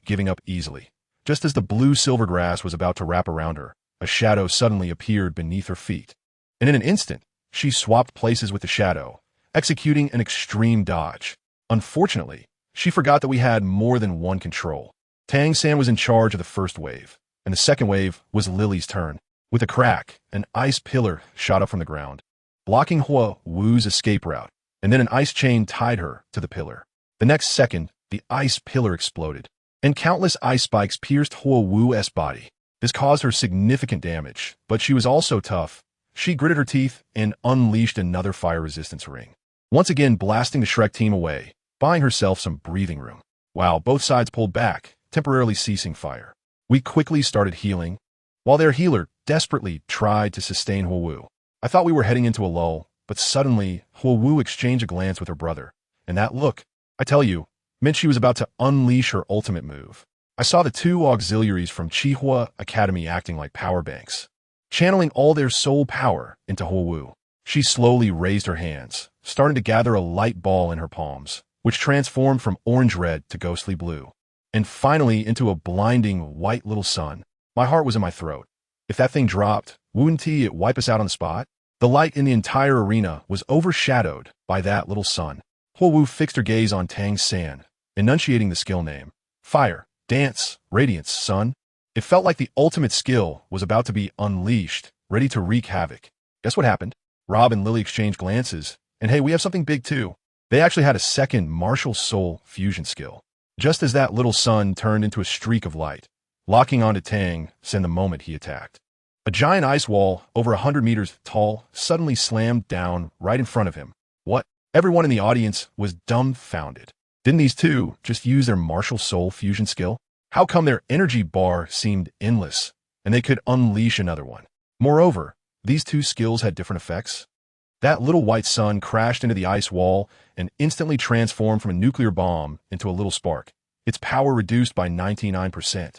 S1: giving up easily. Just as the blue silver grass was about to wrap around her, a shadow suddenly appeared beneath her feet. And in an instant, she swapped places with the shadow, executing an extreme dodge. Unfortunately, she forgot that we had more than one control. Tang-san was in charge of the first wave, and the second wave was Lili's turn. With a crack, an ice pillar shot up from the ground, blocking Huo Wu's escape route, and then an ice chain tied her to the pillar. The next second, the ice pillar exploded, and countless ice spikes pierced Huo Wu's body. This caused her significant damage, but she was also tough. She gritted her teeth and unleashed another fire resistance ring, once again blasting the Shrek team away, buying herself some breathing room. While both sides pulled back, temporarily ceasing fire, we quickly started healing, while their healer desperately tried to sustain Huo Wu. I thought we were heading into a lull, but suddenly Huo Wu exchanged a glance with her brother, and that look, I tell you, meant she was about to unleash her ultimate move. I saw the two auxiliaries from Chihua Academy acting like power banks, channeling all their soul power into Huo Wu. She slowly raised her hands, starting to gather a light ball in her palms, which transformed from orange-red to ghostly blue, and finally into a blinding white little sun. My heart was in my throat. If that thing dropped, wouldn't it wipe us out on the spot? The light in the entire arena was overshadowed by that little sun. Huowu fixed her gaze on Tang's San, enunciating the skill name. Fire, dance, radiance, sun. It felt like the ultimate skill was about to be unleashed, ready to wreak havoc. Guess what happened? Rob and Lili exchanged glances, and hey, we have something big too. They actually had a second martial soul fusion skill. Just as that little sun turned into a streak of light, locking onto Tang San the moment he attacked. A giant ice wall, over 100 meters tall, suddenly slammed down right in front of him. What? Everyone in the audience was dumbfounded. Didn't these two just use their martial soul fusion skill? How come their energy bar seemed endless, and they could unleash another one? Moreover, these two skills had different effects. That little white sun crashed into the ice wall and instantly transformed from a nuclear bomb into a little spark, its power reduced by 99%.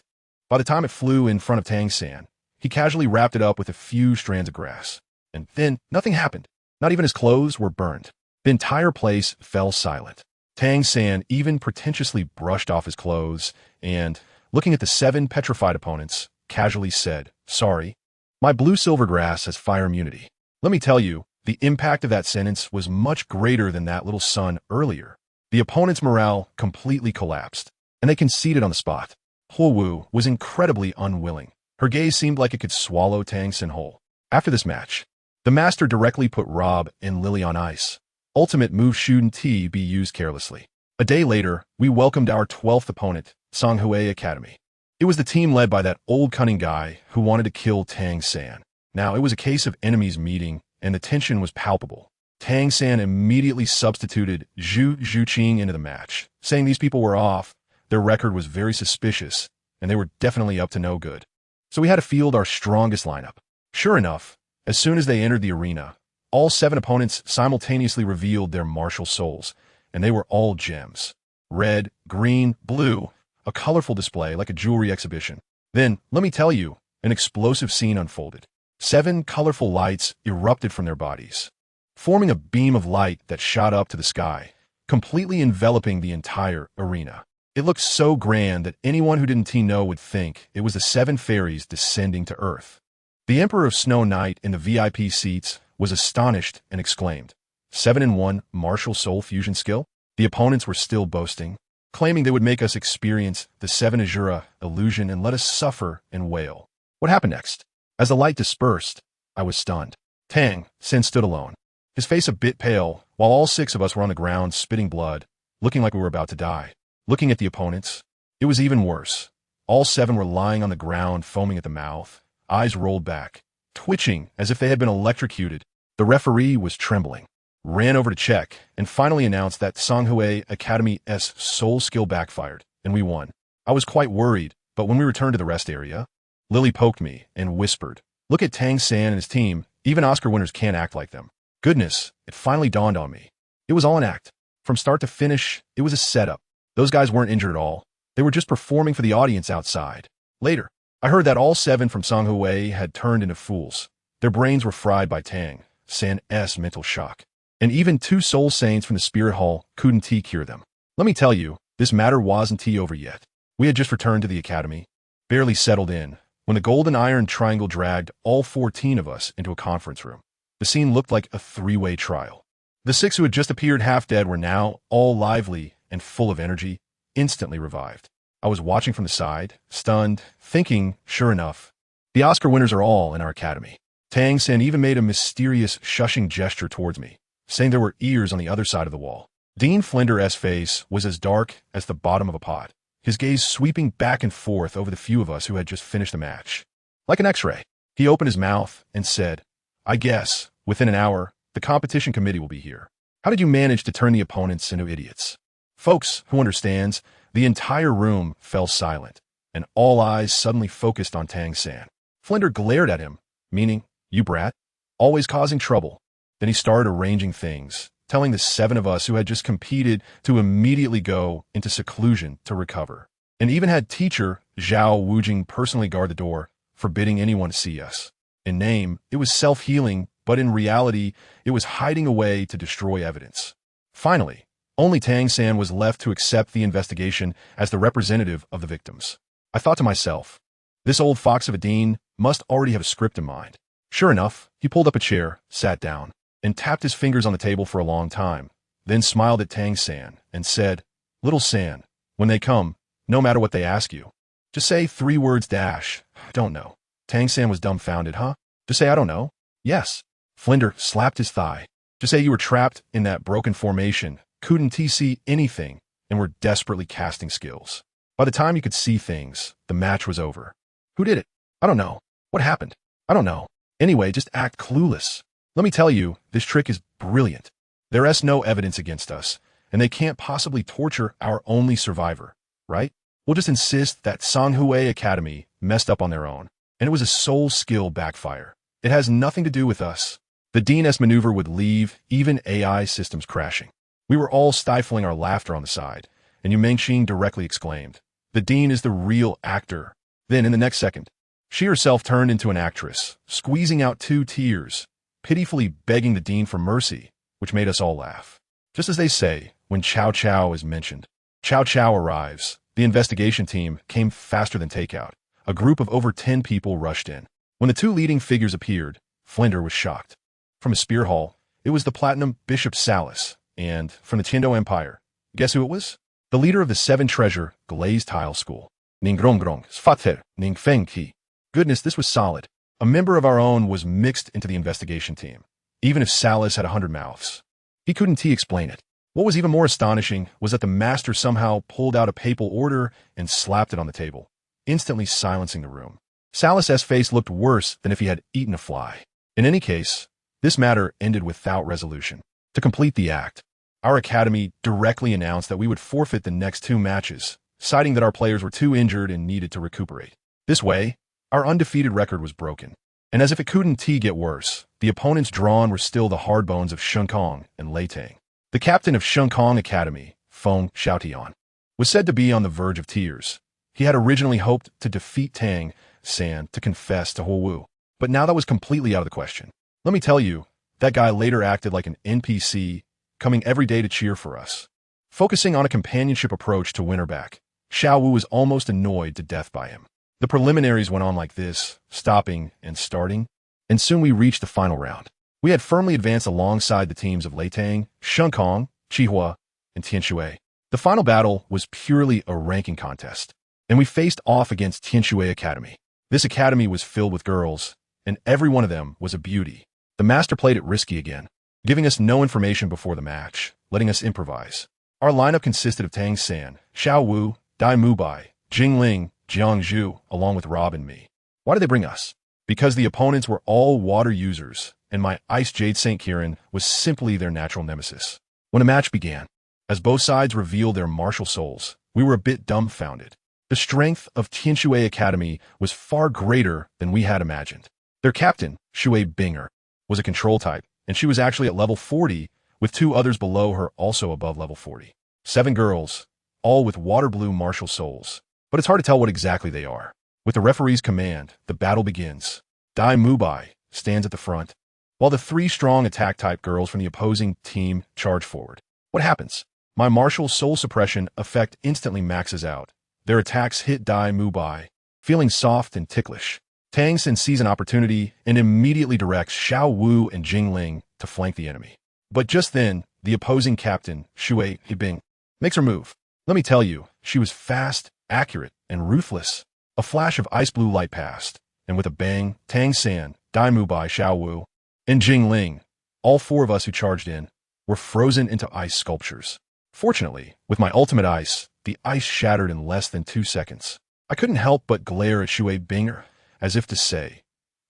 S1: By the time it flew in front of Tang San, he casually wrapped it up with a few strands of grass. And then, nothing happened. Not even his clothes were burned. The entire place fell silent. Tang San even pretentiously brushed off his clothes and, looking at the 7 petrified opponents, casually said, "Sorry, my blue silver grass has fire immunity." Let me tell you, the impact of that sentence was much greater than that little sun earlier. The opponent's morale completely collapsed, and they conceded on the spot. Huowu was incredibly unwilling. Her gaze seemed like it could swallow Tang San whole. After this match, the master directly put Rob and Lili on ice. Ultimate move shouldn't be used carelessly. A day later, we welcomed our 12th opponent, Songhui Academy. It was the team led by that old cunning guy who wanted to kill Tang San. Now, it was a case of enemies meeting, and the tension was palpable. Tang San immediately substituted Zhuqing into the match, saying these people were off, their record was very suspicious, and they were definitely up to no good. So we had to field our strongest lineup. Sure enough, as soon as they entered the arena, all 7 opponents simultaneously revealed their martial souls, and they were all gems. Red, green, blue, a colorful display like a jewelry exhibition. Then, let me tell you, an explosive scene unfolded. 7 colorful lights erupted from their bodies, forming a beam of light that shot up to the sky, completely enveloping the entire arena. It looked so grand that anyone who didn't know would think it was the 7 fairies descending to Earth. The Emperor of Snow Knight in the VIP seats was astonished and exclaimed, 7-in-1 martial soul fusion skill? The opponents were still boasting, claiming they would make us experience the 7 Azura illusion and let us suffer and wail. What happened next? As the light dispersed, I was stunned. Tang San stood alone, his face a bit pale, while all 6 of us were on the ground spitting blood, looking like we were about to die. Looking at the opponents, it was even worse. All 7 were lying on the ground, foaming at the mouth, eyes rolled back, twitching as if they had been electrocuted. The referee was trembling, ran over to check, and finally announced that Songhui Academy's soul skill backfired, and we won. I was quite worried, but when we returned to the rest area, Lili poked me and whispered, "Look at Tang San and his team, even Oscar winners can't act like them." Goodness, it finally dawned on me. It was all an act. From start to finish, it was a setup. Those guys weren't injured at all. They were just performing for the audience outside. Later, I heard that all 7 from Songhui had turned into fools. Their brains were fried by Tang San's mental shock. And even 2 soul saints from the Spirit Hall couldn't cure them. Let me tell you, this matter wasn't over yet. We had just returned to the academy, barely settled in, when the golden iron triangle dragged all 14 of us into a conference room. The scene looked like a 3-way trial. The 6 who had just appeared half dead were now all lively and full of energy, instantly revived. I was watching from the side, stunned, thinking, sure enough, the Oscar winners are all in our academy. Tang San even made a mysterious shushing gesture towards me, saying there were ears on the other side of the wall. Dean Flinder's face was as dark as the bottom of a pot, his gaze sweeping back and forth over the few of us who had just finished the match. Like an X-ray, he opened his mouth and said, "I guess, within an hour, the competition committee will be here. How did you manage to turn the opponents into idiots?" Folks who understands, the entire room fell silent, and all eyes suddenly focused on Tang San. Flinder glared at him, meaning, "You brat, always causing trouble." Then he started arranging things, telling the 7 of us who had just competed to immediately go into seclusion to recover, and even had teacher Xiao Wujing personally guard the door, forbidding anyone to see us. In name, it was self-healing, but in reality, it was hiding away to destroy evidence. Finally, only Tang San was left to accept the investigation as the representative of the victims. I thought to myself, this old fox of a dean must already have a script in mind. Sure enough, he pulled up a chair, sat down, and tapped his fingers on the table for a long time, then smiled at Tang San and said, "Little San, when they come, no matter what they ask you, just say 3 words dash, don't know." Tang San was dumbfounded. Huh? Just say I don't know? Yes. Flinder slapped his thigh. Just say you were trapped in that broken formation, couldn't see anything, and were desperately casting skills. By the time you could see things, the match was over. Who did it? I don't know. What happened? I don't know. Anyway, just act clueless. Let me tell you, this trick is brilliant. There is no evidence against us, and they can't possibly torture our only survivor, right? We'll just insist that Songhui Academy messed up on their own, and it was a soul skill backfire. It has nothing to do with us. The DNS maneuver would leave even AI systems crashing. We were all stifling our laughter on the side, and Yu Mengxing directly exclaimed, "The Dean is the real actor." Then, in the next second, she herself turned into an actress, squeezing out 2 tears, pitifully begging the Dean for mercy, which made us all laugh. Just as they say, when Cao Cao is mentioned. Cao Cao arrives. The investigation team came faster than takeout. A group of over 10 people rushed in. When the 2 leading figures appeared, Flinder was shocked. From a spear hall, it was the Platinum Bishop Salas, and from the Tiando Empire, guess who it was? The leader of the 7 Treasure Glazed Tile School, Ning Rongrong, Sfater, Ning Fengqi. Goodness, this was solid. A member of our own was mixed into the investigation team, even if Salas had 100 mouths. He couldn't explain it. What was even more astonishing was that the master somehow pulled out a papal order and slapped it on the table, instantly silencing the room. Salas's face looked worse than if he had eaten a fly. In any case, this matter ended without resolution. To complete the act, our academy directly announced that we would forfeit the next 2 matches, citing that our players were too injured and needed to recuperate. This way, our undefeated record was broken. And as if it couldn't get worse, the opponents drawn were still the hard bones of Zhuqing and Lei Tang. The captain of Zhuqing Academy, Feng Xiaotian, was said to be on the verge of tears. He had originally hoped to defeat Tang San to confess to Huowu, but now that was completely out of the question. Let me tell you, that guy later acted like an NPC, coming every day to cheer for us. Focusing on a companionship approach to win her back, Xiao was almost annoyed to death by him. The preliminaries went on like this, stopping and starting, and soon we reached the final round. We had firmly advanced alongside the teams of Lei Tang, Zhuqing, Qihua, and Tianshui. The final battle was purely a ranking contest, and we faced off against Tianshui Academy. This academy was filled with girls, and every one of them was a beauty. The master played it risky again, giving us no information before the match, letting us improvise. Our lineup consisted of Tang San, Xiao Wu, Dai Mubai, Jing Ling, Jiang Zhu, along with Rob and me. Why did they bring us? Because the opponents were all water users, and my Ice Jade St. Kieran was simply their natural nemesis. When a match began, as both sides revealed their martial souls, we were a bit dumbfounded. The strength of Tianshui Academy was far greater than we had imagined. Their captain, Shui Binger, was a control type, and she was actually at level 40, with 2 others below her also above level 40. 7 girls, all with water blue martial souls. But it's hard to tell what exactly they are. With the referee's command, the battle begins. Dai Mubai stands at the front, while the 3 strong attack-type girls from the opposing team charge forward. What happens? My martial soul suppression effect instantly maxes out. Their attacks hit Dai Mubai, feeling soft and ticklish. Tang San sees an opportunity and immediately directs Xiao Wu and Jing Ling to flank the enemy. But just then, the opposing captain, Shui Hibing, makes her move. Let me tell you, she was fast, accurate, and ruthless. A flash of ice blue light passed, and with a bang, Tang San, Dai Mubai, Xiao Wu, and Jing Ling, all 4 of us who charged in, were frozen into ice sculptures. Fortunately, with my ultimate ice, the ice shattered in less than 2 seconds. I couldn't help but glare at Shui Binger, as if to say,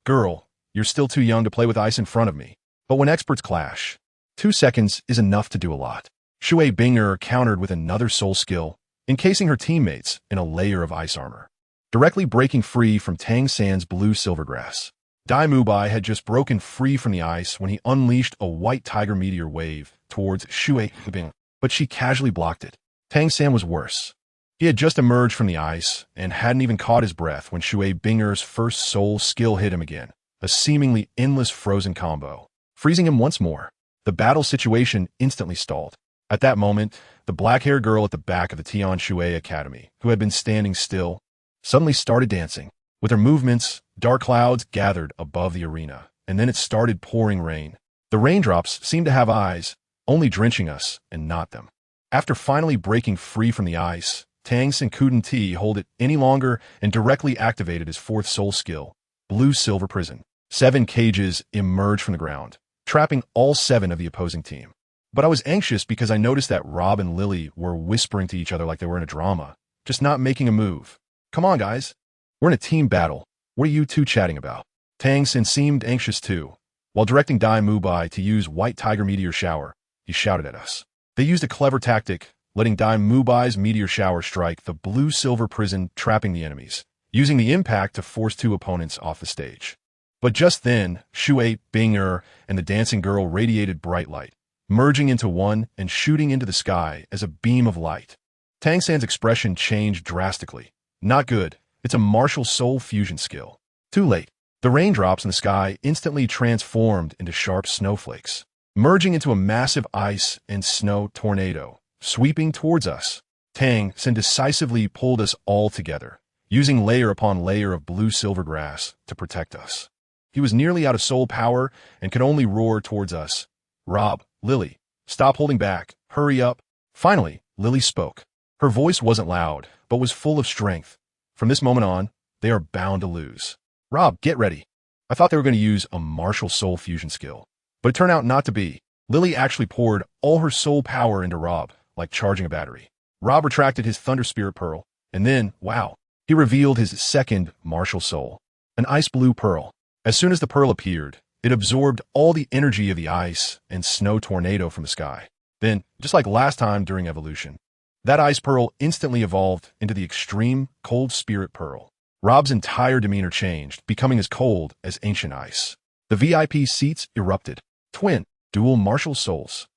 S1: "Girl, you're still too young to play with ice in front of me." But when experts clash, 2 seconds is enough to do a lot. Shui Binger countered with another soul skill, encasing her teammates in a layer of ice armor, directly breaking free from Tang San's blue silvergrass. Dai Mubai had just broken free from the ice when he unleashed a white tiger meteor wave towards Shui Bing, but she casually blocked it. Tang San was worse. He had just emerged from the ice and hadn't even caught his breath when Shui Binger's first soul skill hit him again, a seemingly endless frozen combo, freezing him once more. The battle situation instantly stalled. At that moment, the black-haired girl at the back of the Tianshui Academy, who had been standing still, suddenly started dancing. With her movements, Dark clouds gathered above the arena, and then it started pouring rain. The raindrops seemed to have eyes, only drenching us and not them. After finally breaking free from the ice, Tang couldn't hold it any longer and directly activated his fourth soul skill, Blue-Silver Prison. 7 cages emerged from the ground, trapping all 7 of the opposing team. But I was anxious because I noticed that Rob and Lili were whispering to each other like they were in a drama, just not making a move. Come on, guys. We're in a team battle. What are you two chatting about? Tang seemed anxious too. While directing Mubai to use White Tiger Meteor Shower, he shouted at us. They used a clever tactic, letting Mubai's Meteor Shower strike the Blue-Silver Prison, trapping the enemies, using the impact to force 2 opponents off the stage. But just then, Xiao, Binger, and the dancing girl radiated bright light, merging into one and shooting into the sky as a beam of light. Tang San's expression changed drastically. Not good. It's a martial soul fusion skill. Too late. The raindrops in the sky instantly transformed into sharp snowflakes, merging into a massive ice and snow tornado, sweeping towards us. Tang decisively pulled us all together, using layer upon layer of blue-silver grass to protect us. He was nearly out of soul power and could only roar towards us. Rob, Lili, stop holding back. Hurry up. Finally, Lili spoke. Her voice wasn't loud, but was full of strength. From this moment on, they are bound to lose. Rob, get ready. I thought they were going to use a martial soul fusion skill, but it turned out not to be. Lili actually poured all her soul power into Rob, like charging a battery. Rob retracted his Thunder Spirit Pearl, and then, wow, he revealed his second martial soul, an ice blue pearl. As soon as the pearl appeared, it absorbed all the energy of the ice and snow tornado from the sky. Then, just like last time during evolution, that ice pearl instantly evolved into the extreme cold spirit pearl. Rob's entire demeanor changed, becoming as cold as ancient ice. The VIP seats erupted. Twin, dual martial souls.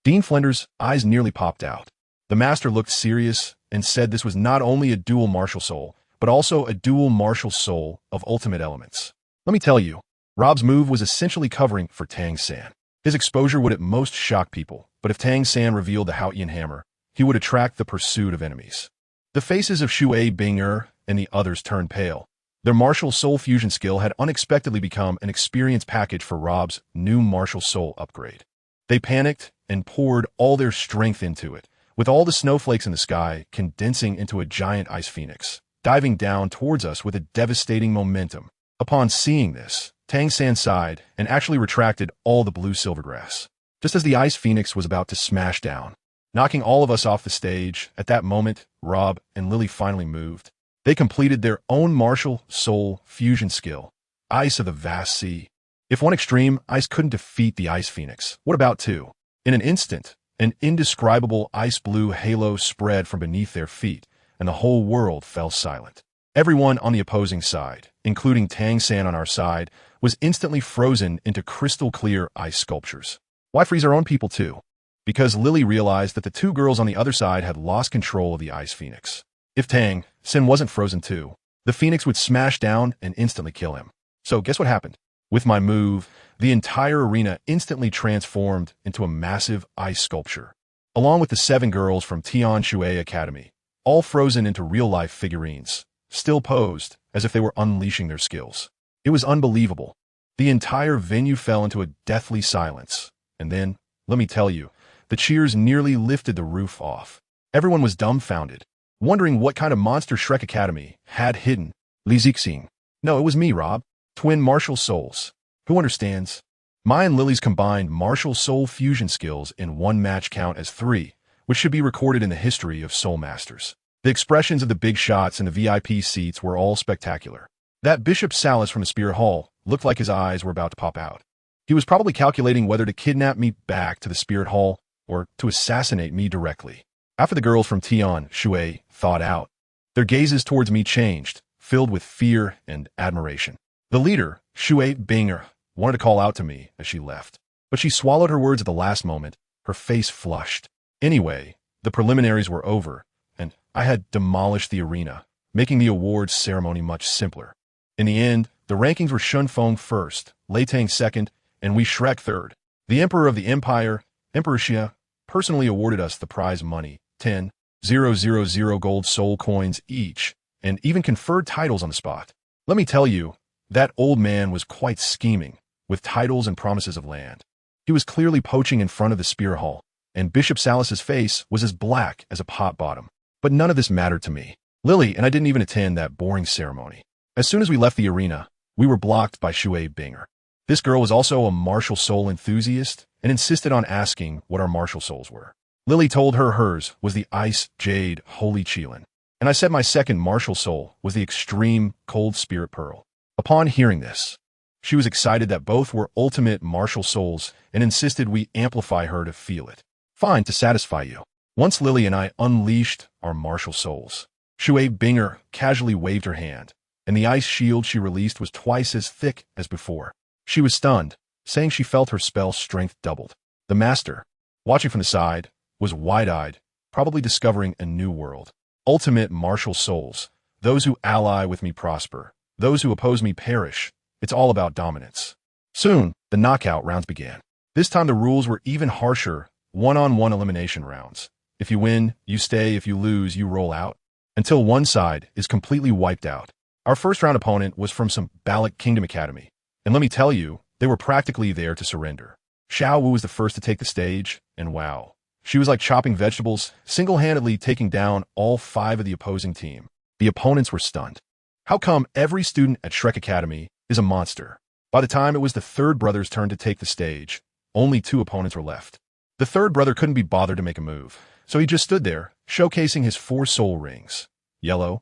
S1: Dean Flender's eyes nearly popped out. The master looked serious and said this was not only a dual martial soul, but also a dual martial soul of ultimate elements. Let me tell you, Rob's move was essentially covering for Tang San. His exposure would at most shock people, but if Tang San revealed the Haotian hammer, he would attract the pursuit of enemies. The faces of Xiao, Binger, and the others turned pale. Their martial soul fusion skill had unexpectedly become an experience package for Rob's new martial soul upgrade. They panicked and poured all their strength into it, with all the snowflakes in the sky condensing into a giant ice phoenix, diving down towards us with a devastating momentum. Upon seeing this, Tang San sighed and actually retracted all the blue silver grass, just as the ice phoenix was about to smash down, knocking all of us off the stage. At that moment, Rob and Lili finally moved. They completed their own martial soul fusion skill, Ice of the Vast Sea. If one extreme ice couldn't defeat the ice phoenix, what about 2? In an instant, an indescribable ice blue halo spread from beneath their feet, and the whole world fell silent. Everyone on the opposing side, including Tang San on our side, was instantly frozen into crystal-clear ice sculptures. Why freeze our own people too? Because Lili realized that the 2 girls on the other side had lost control of the ice phoenix. If Tang San wasn't frozen too, the phoenix would smash down and instantly kill him. So guess what happened? With my move, the entire arena instantly transformed into a massive ice sculpture, along with the 7 girls from Tian Shui Academy, all frozen into real-life figurines, still posed as if they were unleashing their skills. It was unbelievable. The entire venue fell into a deathly silence. And then, let me tell you, the cheers nearly lifted the roof off. Everyone was dumbfounded, wondering what kind of monster Shrek Academy had hidden Zhuqing. No, it was me, Rob. Twin martial souls. Who understands? My and Lili's combined martial soul fusion skills in one match count as 3, which should be recorded in the history of Soul Masters. The expressions of the big shots in the VIP seats were all spectacular. That Bishop Salas from the Spear Hall looked like his eyes were about to pop out. He was probably calculating whether to kidnap me back to the Spirit Hall or to assassinate me directly. After the girls from Tian Shui thawed out, their gazes towards me changed, filled with fear and admiration. The leader, Xiao Binger, wanted to call out to me as she left, but she swallowed her words at the last moment, her face flushed. Anyway, the preliminaries were over, and I had demolished the arena, making the awards ceremony much simpler. In the end, the rankings were Shunfeng first, Lei Tang second, and we Shrek third. The Emperor of the Empire, Emperor Xia, personally awarded us the prize money, 10,000 gold soul coins each, and even conferred titles on the spot. Let me tell you, That old man was quite scheming, with titles and promises of land. He was clearly poaching in front of the spear hall, and Bishop Salus's face was as black as a pot bottom. But none of this mattered to me. Lili and I didn't even attend that boring ceremony. As soon as we left the arena, we were blocked by Shuai. This girl was also a martial soul enthusiast and insisted on asking what our martial souls were. Lili told her hers was the Ice Jade Holy Qilin, and I said my second martial soul was the Extreme Cold Spirit Pearl. Upon hearing this, she was excited that both were ultimate martial souls and insisted we amplify her to feel it. Fine, to satisfy you. Once Lili and I unleashed our martial souls, Shuai casually waved her hand, and the ice shield she released was twice as thick as before. She was stunned, saying she felt her spell strength doubled. The master, watching from the side, was wide-eyed, probably discovering a new world. Ultimate martial souls. Those who ally with me prosper. Those who oppose me perish. It's all about dominance. Soon, the knockout rounds began. This time the rules were even harsher, one-on-one elimination rounds. If you win, you stay. If you lose, you roll out, until one side is completely wiped out. Our first round opponent was from some Balak Kingdom Academy, and let me tell you, they were practically there to surrender. Xiao was the first to take the stage, and wow. She was like chopping vegetables, single-handedly taking down all 5 of the opposing team. The opponents were stunned. How come every student at Shrek Academy is a monster? By the time it was the third brother's turn to take the stage, only 2 opponents were left. The third brother couldn't be bothered to make a move, so he just stood there, showcasing his 4 soul rings. Yellow,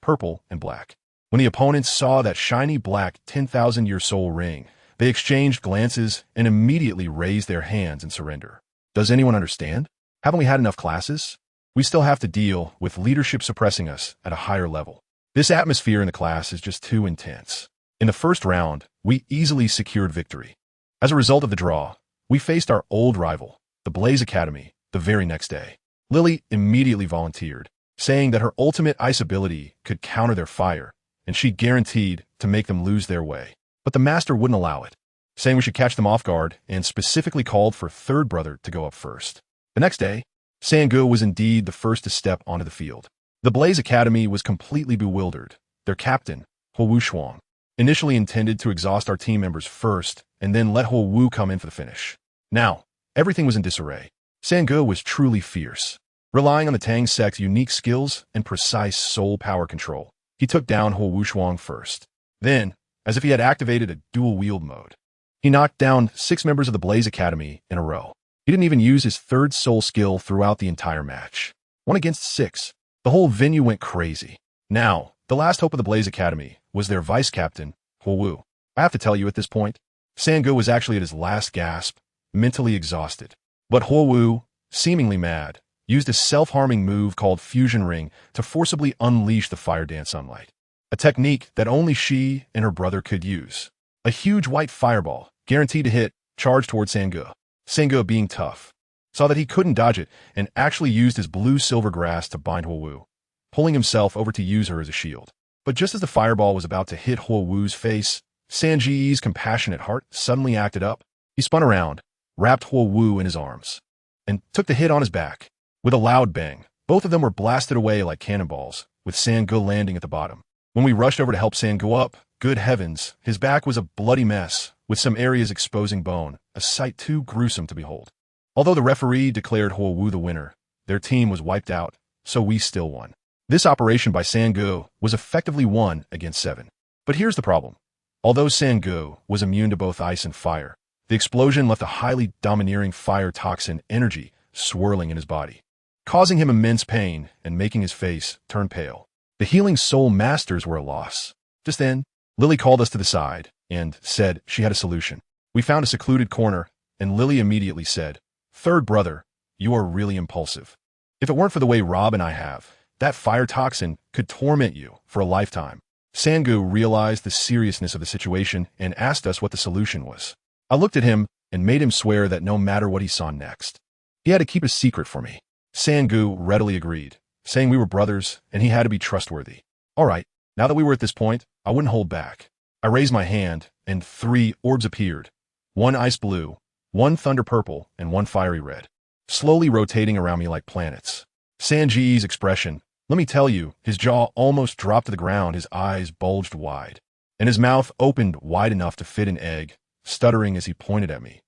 S1: purple, and black. When the opponents saw that shiny black 10,000-year soul ring, they exchanged glances and immediately raised their hands in surrender. Does anyone understand? Haven't we had enough classes? We still have to deal with leadership suppressing us at a higher level. This atmosphere in the class is just too intense. In the first round, we easily secured victory. As a result of the draw, we faced our old rival, the Blaze Academy, the very next day. Lili immediately volunteered, saying that her ultimate ice ability could counter their fire, and she guaranteed to make them lose their way. But the master wouldn't allow it, saying we should catch them off guard, and specifically called for third brother to go up first. The next day, Sangu was indeed the first to step onto the field. The Blaze Academy was completely bewildered. Their captain, Huo initially intended to exhaust our team members first, and then let Huo come in for the finish. Now, everything was in disarray. Sangu was truly fierce. Relying on the Tang sect's unique skills and precise soul power control, he took down Huo first. Then, as if he had activated a dual-wield mode, he knocked down 6 members of the Blaze Academy in a row. He didn't even use his third soul skill throughout the entire match. 1 against 6. The whole venue went crazy. Now, the last hope of the Blaze Academy was their vice-captain, Huo. I have to tell you at this point, Sangu was actually at his last gasp, mentally exhausted. But Huo, seemingly mad, used a self-harming move called Fusion Ring to forcibly unleash the Fire Dance Sunlight, a technique that only she and her brother could use. A huge white fireball, guaranteed to hit, charged toward Sangu. Sangu, being tough, saw that he couldn't dodge it and actually used his blue-silver grass to bind Huo, pulling himself over to use her as a shield. But just as the fireball was about to hit Huo's face, Sanji's compassionate heart suddenly acted up. He spun around, wrapped Huo in his arms, and took the hit on his back. With a loud bang, both of them were blasted away like cannonballs, with Sangu landing at the bottom. When we rushed over to help Sangu up, good heavens, his back was a bloody mess, with some areas exposing bone, a sight too gruesome to behold. Although the referee declared Huo the winner, their team was wiped out, so we still won. This operation by Sangu was effectively 1 against 7. But here's the problem. Although Sangu was immune to both ice and fire, the explosion left a highly domineering fire toxin energy swirling in his body, causing him immense pain and making his face turn pale. The healing soul masters were a loss. Just then, Lili called us to the side and said she had a solution. We found a secluded corner, and Lili immediately said, "Third brother, you are really impulsive. If it weren't for the way Rob and I have, that fire toxin could torment you for a lifetime." Sangu realized the seriousness of the situation and asked us what the solution was. I looked at him and made him swear that no matter what he saw next, he had to keep a secret for me. Sangu readily agreed, saying we were brothers and he had to be trustworthy. All right, now that we were at this point, I wouldn't hold back. I raised my hand, and 3 orbs appeared, 1 ice blue, 1 thunder purple, and 1 fiery red, slowly rotating around me like planets. Sanji's expression, let me tell you, his jaw almost dropped to the ground, his eyes bulged wide. and his mouth opened wide enough to fit an egg, stuttering as he pointed at me.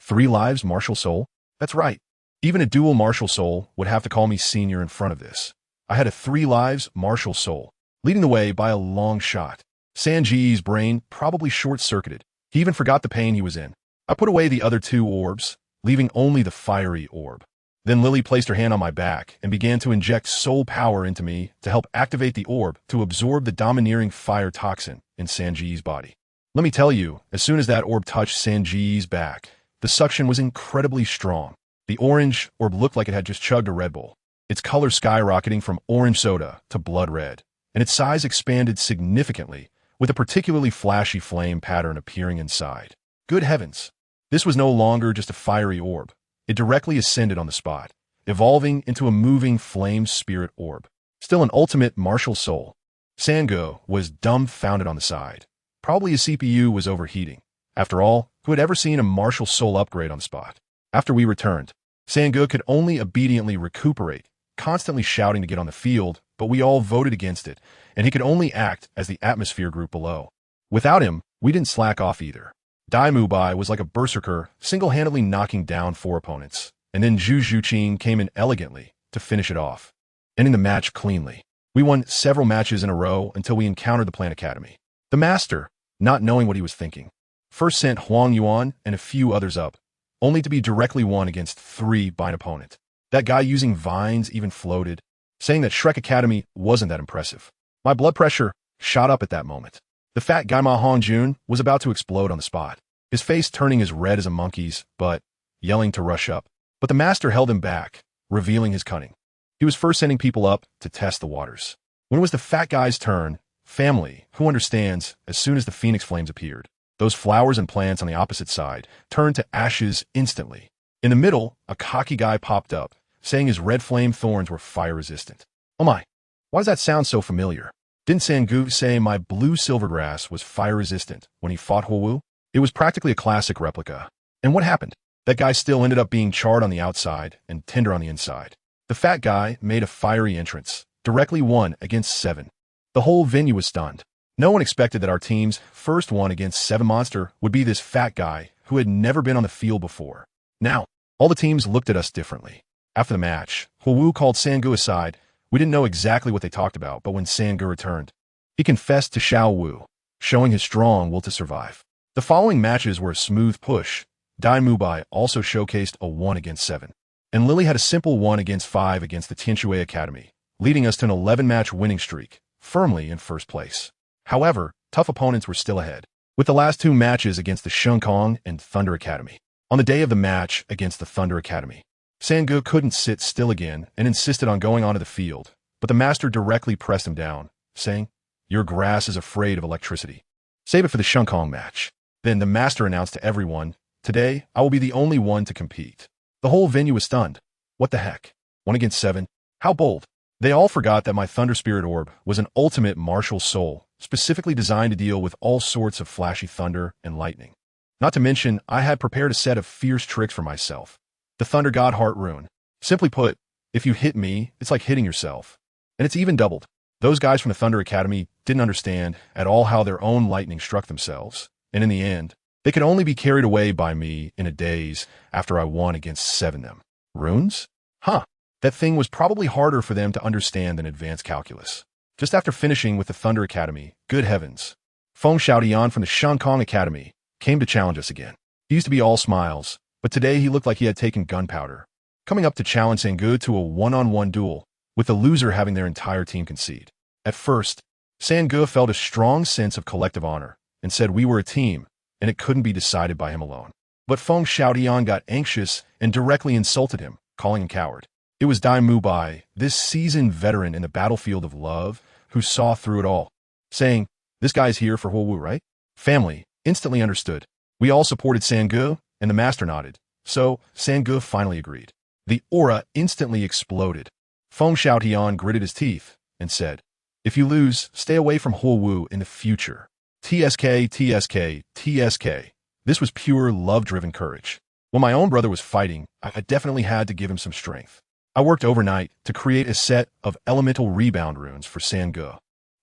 S1: 3 lives, martial soul? That's right. Even a dual martial soul would have to call me senior in front of this. I had a 3 lives, martial soul, leading the way by a long shot. Sanji's brain probably short-circuited. He even forgot the pain he was in. I put away the other 2 orbs, leaving only the fiery orb. Then Lili placed her hand on my back and began to inject soul power into me to help activate the orb to absorb the domineering fire toxin in Sanji's body. Let me tell you, as soon as that orb touched Sanji's back, the suction was incredibly strong. The orange orb looked like it had just chugged a Red Bull, its color skyrocketing from orange soda to blood red, and its size expanded significantly, with a particularly flashy flame pattern appearing inside. Good heavens! This was no longer just a fiery orb. It directly ascended on the spot, evolving into a moving flame spirit orb. Still an ultimate martial soul. Sango was dumbfounded on the side. Probably his CPU was overheating. After all, who had ever seen a martial soul upgrade on the spot? After we returned, Sango could only obediently recuperate, constantly shouting to get on the field, but we all voted against it, and he could only act as the atmosphere group below. Without him, we didn't slack off either. Mubai was like a berserker, single-handedly knocking down 4 opponents, and then Zhuqing came in elegantly to finish it off, ending the match cleanly. We won several matches in a row until we encountered the Plant Academy. The Master, not knowing what he was thinking, first sent Huang Yuan and a few others up, only to be directly won against 3 by an opponent. That guy using vines even floated, saying that Shrek Academy wasn't that impressive. My blood pressure shot up at that moment. The fat guy Ma Hongjun was about to explode on the spot, his face turning as red as a monkey's, but yelling to rush up. But the Master held him back, revealing his cunning. He was first sending people up to test the waters. When it was the fat guy's turn, family, who understands, as soon as the phoenix flames appeared, those flowers and plants on the opposite side turned to ashes instantly. In the middle, a cocky guy popped up, saying his red flame thorns were fire-resistant. Oh my, why does that sound so familiar? Didn't Sangu say my blue silvergrass was fire-resistant when he fought Huowu? It was practically a classic replica. And what happened? That guy still ended up being charred on the outside and tender on the inside. The fat guy made a fiery entrance, directly won against 7. The whole venue was stunned. No one expected that our team's first one against 7 monster would be this fat guy who had never been on the field before. Now, all the teams looked at us differently. After the match, Huowu called Sangu aside. We didn't know exactly what they talked about, but when Sangu returned, he confessed to Xiao Wu, showing his strong will to survive. The following matches were a smooth push. Mubai also showcased a 1 against 7, and Lili had a simple 1 against 5 against the Tianshui Academy, leading us to an 11-match winning streak, firmly in first place. However, tough opponents were still ahead, with the last 2 matches against the Xiongkong and Thunder Academy. On the day of the match against the Thunder Academy, Sangu couldn't sit still again and insisted on going onto the field, but the Master directly pressed him down, saying, "Your grass is afraid of electricity. Save it for the Xiongkong match." Then the Master announced to everyone, "Today, I will be the only one to compete." The whole venue was stunned. What the heck? 1 against 7? How bold? They all forgot that my Thunder Spirit Orb was an ultimate martial soul, specifically designed to deal with all sorts of flashy thunder and lightning. Not to mention, I had prepared a set of fierce tricks for myself. The Thunder God Heart rune. Simply put, if you hit me, it's like hitting yourself. And it's even doubled. Those guys from the Thunder Academy didn't understand at all how their own lightning struck themselves. And in the end, they could only be carried away by me in a daze after I won against 7 them. Runes? Huh. That thing was probably harder for them to understand than advanced calculus. Just after finishing with the Thunder Academy, good heavens, Feng Xiaotian from the Xiongkong Academy came to challenge us again. He used to be all smiles, but today he looked like he had taken gunpowder, coming up to challenge Sangu to a one-on-one duel, with the loser having their entire team concede. At first, Sangu felt a strong sense of collective honor and said we were a team, and it couldn't be decided by him alone. But Feng Xiaotian got anxious and directly insulted him, calling him coward. It was Mubai, this seasoned veteran in the battlefield of love, who saw through it all, saying, "This guy's here for Huowu, right?" Family instantly understood. We all supported Sangu, and the Master nodded. So, Sangu finally agreed. The aura instantly exploded. Feng Xiaotian gritted his teeth and said, "If you lose, stay away from Huowu in the future." TSK, TSK, TSK. This was pure love-driven courage. When my own brother was fighting, I definitely had to give him some strength. I worked overnight to create a set of elemental rebound runes for Sangu.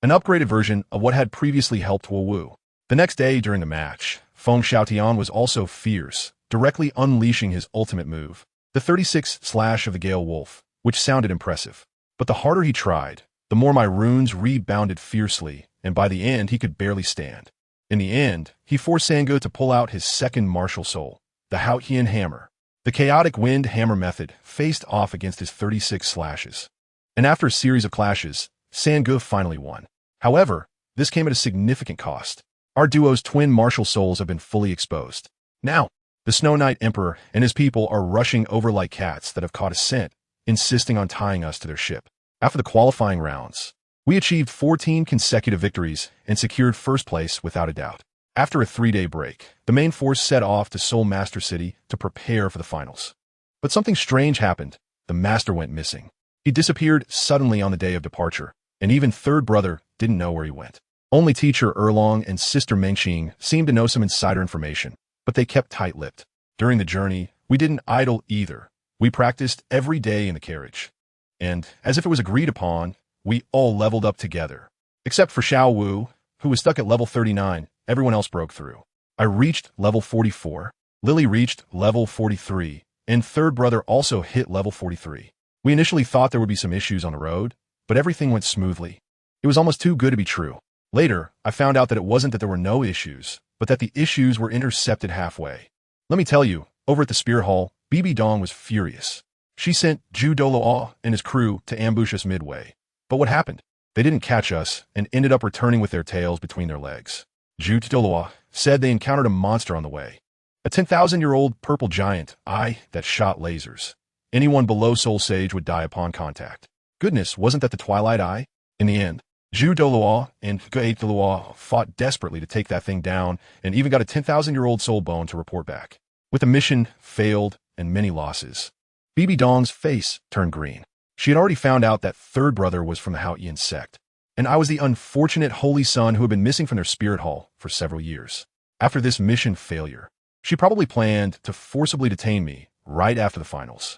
S1: an upgraded version of what had previously helped Wu. The next day during the match, Feng Xiaotian was also fierce, directly unleashing his ultimate move, the 36 slash of the Gale Wolf, which sounded impressive. But the harder he tried, the more my runes rebounded fiercely, and by the end he could barely stand. In the end, he forced Sange to pull out his second martial soul, the Haotian Hammer. The chaotic wind hammer method faced off against his 36 slashes. And after a series of clashes, Sange finally won. However, this came at a significant cost. Our duo's twin martial souls have been fully exposed. Now, the Snow Knight Emperor and his people are rushing over like cats that have caught a scent, insisting on tying us to their ship. After the qualifying rounds, we achieved 14 consecutive victories and secured first place without a doubt. After a 3-day break, the main force set off to Soul Master City to prepare for the finals. But something strange happened. The master went missing. He disappeared suddenly on the day of departure, and even third brother didn't know where he went. Only teacher Erlong and sister Mengxing seemed to know some insider information, but they kept tight-lipped. During the journey, we didn't idle either. We practiced every day in the carriage. And, as if it was agreed upon, we all leveled up together. Except for Xiao Wu, who was stuck at level 39, everyone else broke through. I reached level 44, Lili reached level 43, and third brother also hit level 43. We initially thought there would be some issues on the road, but everything went smoothly. It was almost too good to be true. Later, I found out that it wasn't that there were no issues, but that the issues were intercepted halfway. Let me tell you, over at the Spear Hall, Bibi Dong was furious. She sent Douluo and his crew to ambush us midway. But what happened? They didn't catch us and ended up returning with their tails between their legs. Douluo said they encountered a monster on the way. A 10,000-year-old purple giant eye that shot lasers. Anyone below Soul Sage would die upon contact. Goodness, wasn't that the Twilight Eye? In the end, Douluo and Douluo fought desperately to take that thing down and even got a 10,000-year-old soul bone to report back. With the mission failed and many losses, Bibi Dong's face turned green. She had already found out that third brother was from the Haotian sect, and I was the unfortunate holy son who had been missing from their spirit hall for several years. After this mission failure, she probably planned to forcibly detain me right after the finals.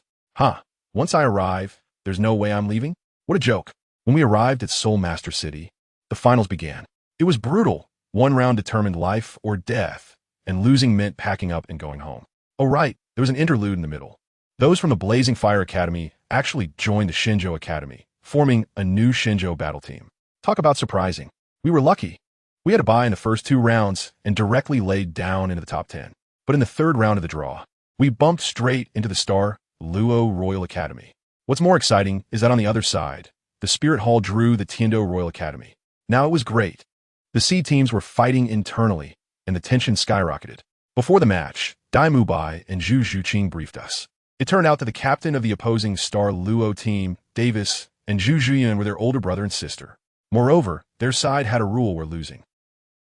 S1: Once I arrive, there's no way I'm leaving? What a joke. When we arrived at Soul Master City, the finals began. It was brutal. One round determined life or death, and losing meant packing up and going home. Oh right, there was an interlude in the middle. Those from the Blazing Fire Academy actually joined the Shinjo Academy, forming a new Shinjo battle team. Talk about surprising. We were lucky. We had a bye in the first 2 rounds and directly laid down into the top 10. But in the third round of the draw, we bumped straight into the star Luo Royal Academy. What's more exciting is that on the other side, the Spirit Hall drew the Tiando Royal Academy. Now it was great. The C teams were fighting internally, and the tension skyrocketed. Before the match, Mubai and Zhuqing briefed us. It turned out that the captain of the opposing star Luo team, Davis, and Zhuqing were their older brother and sister. Moreover, their side had a rule where losing.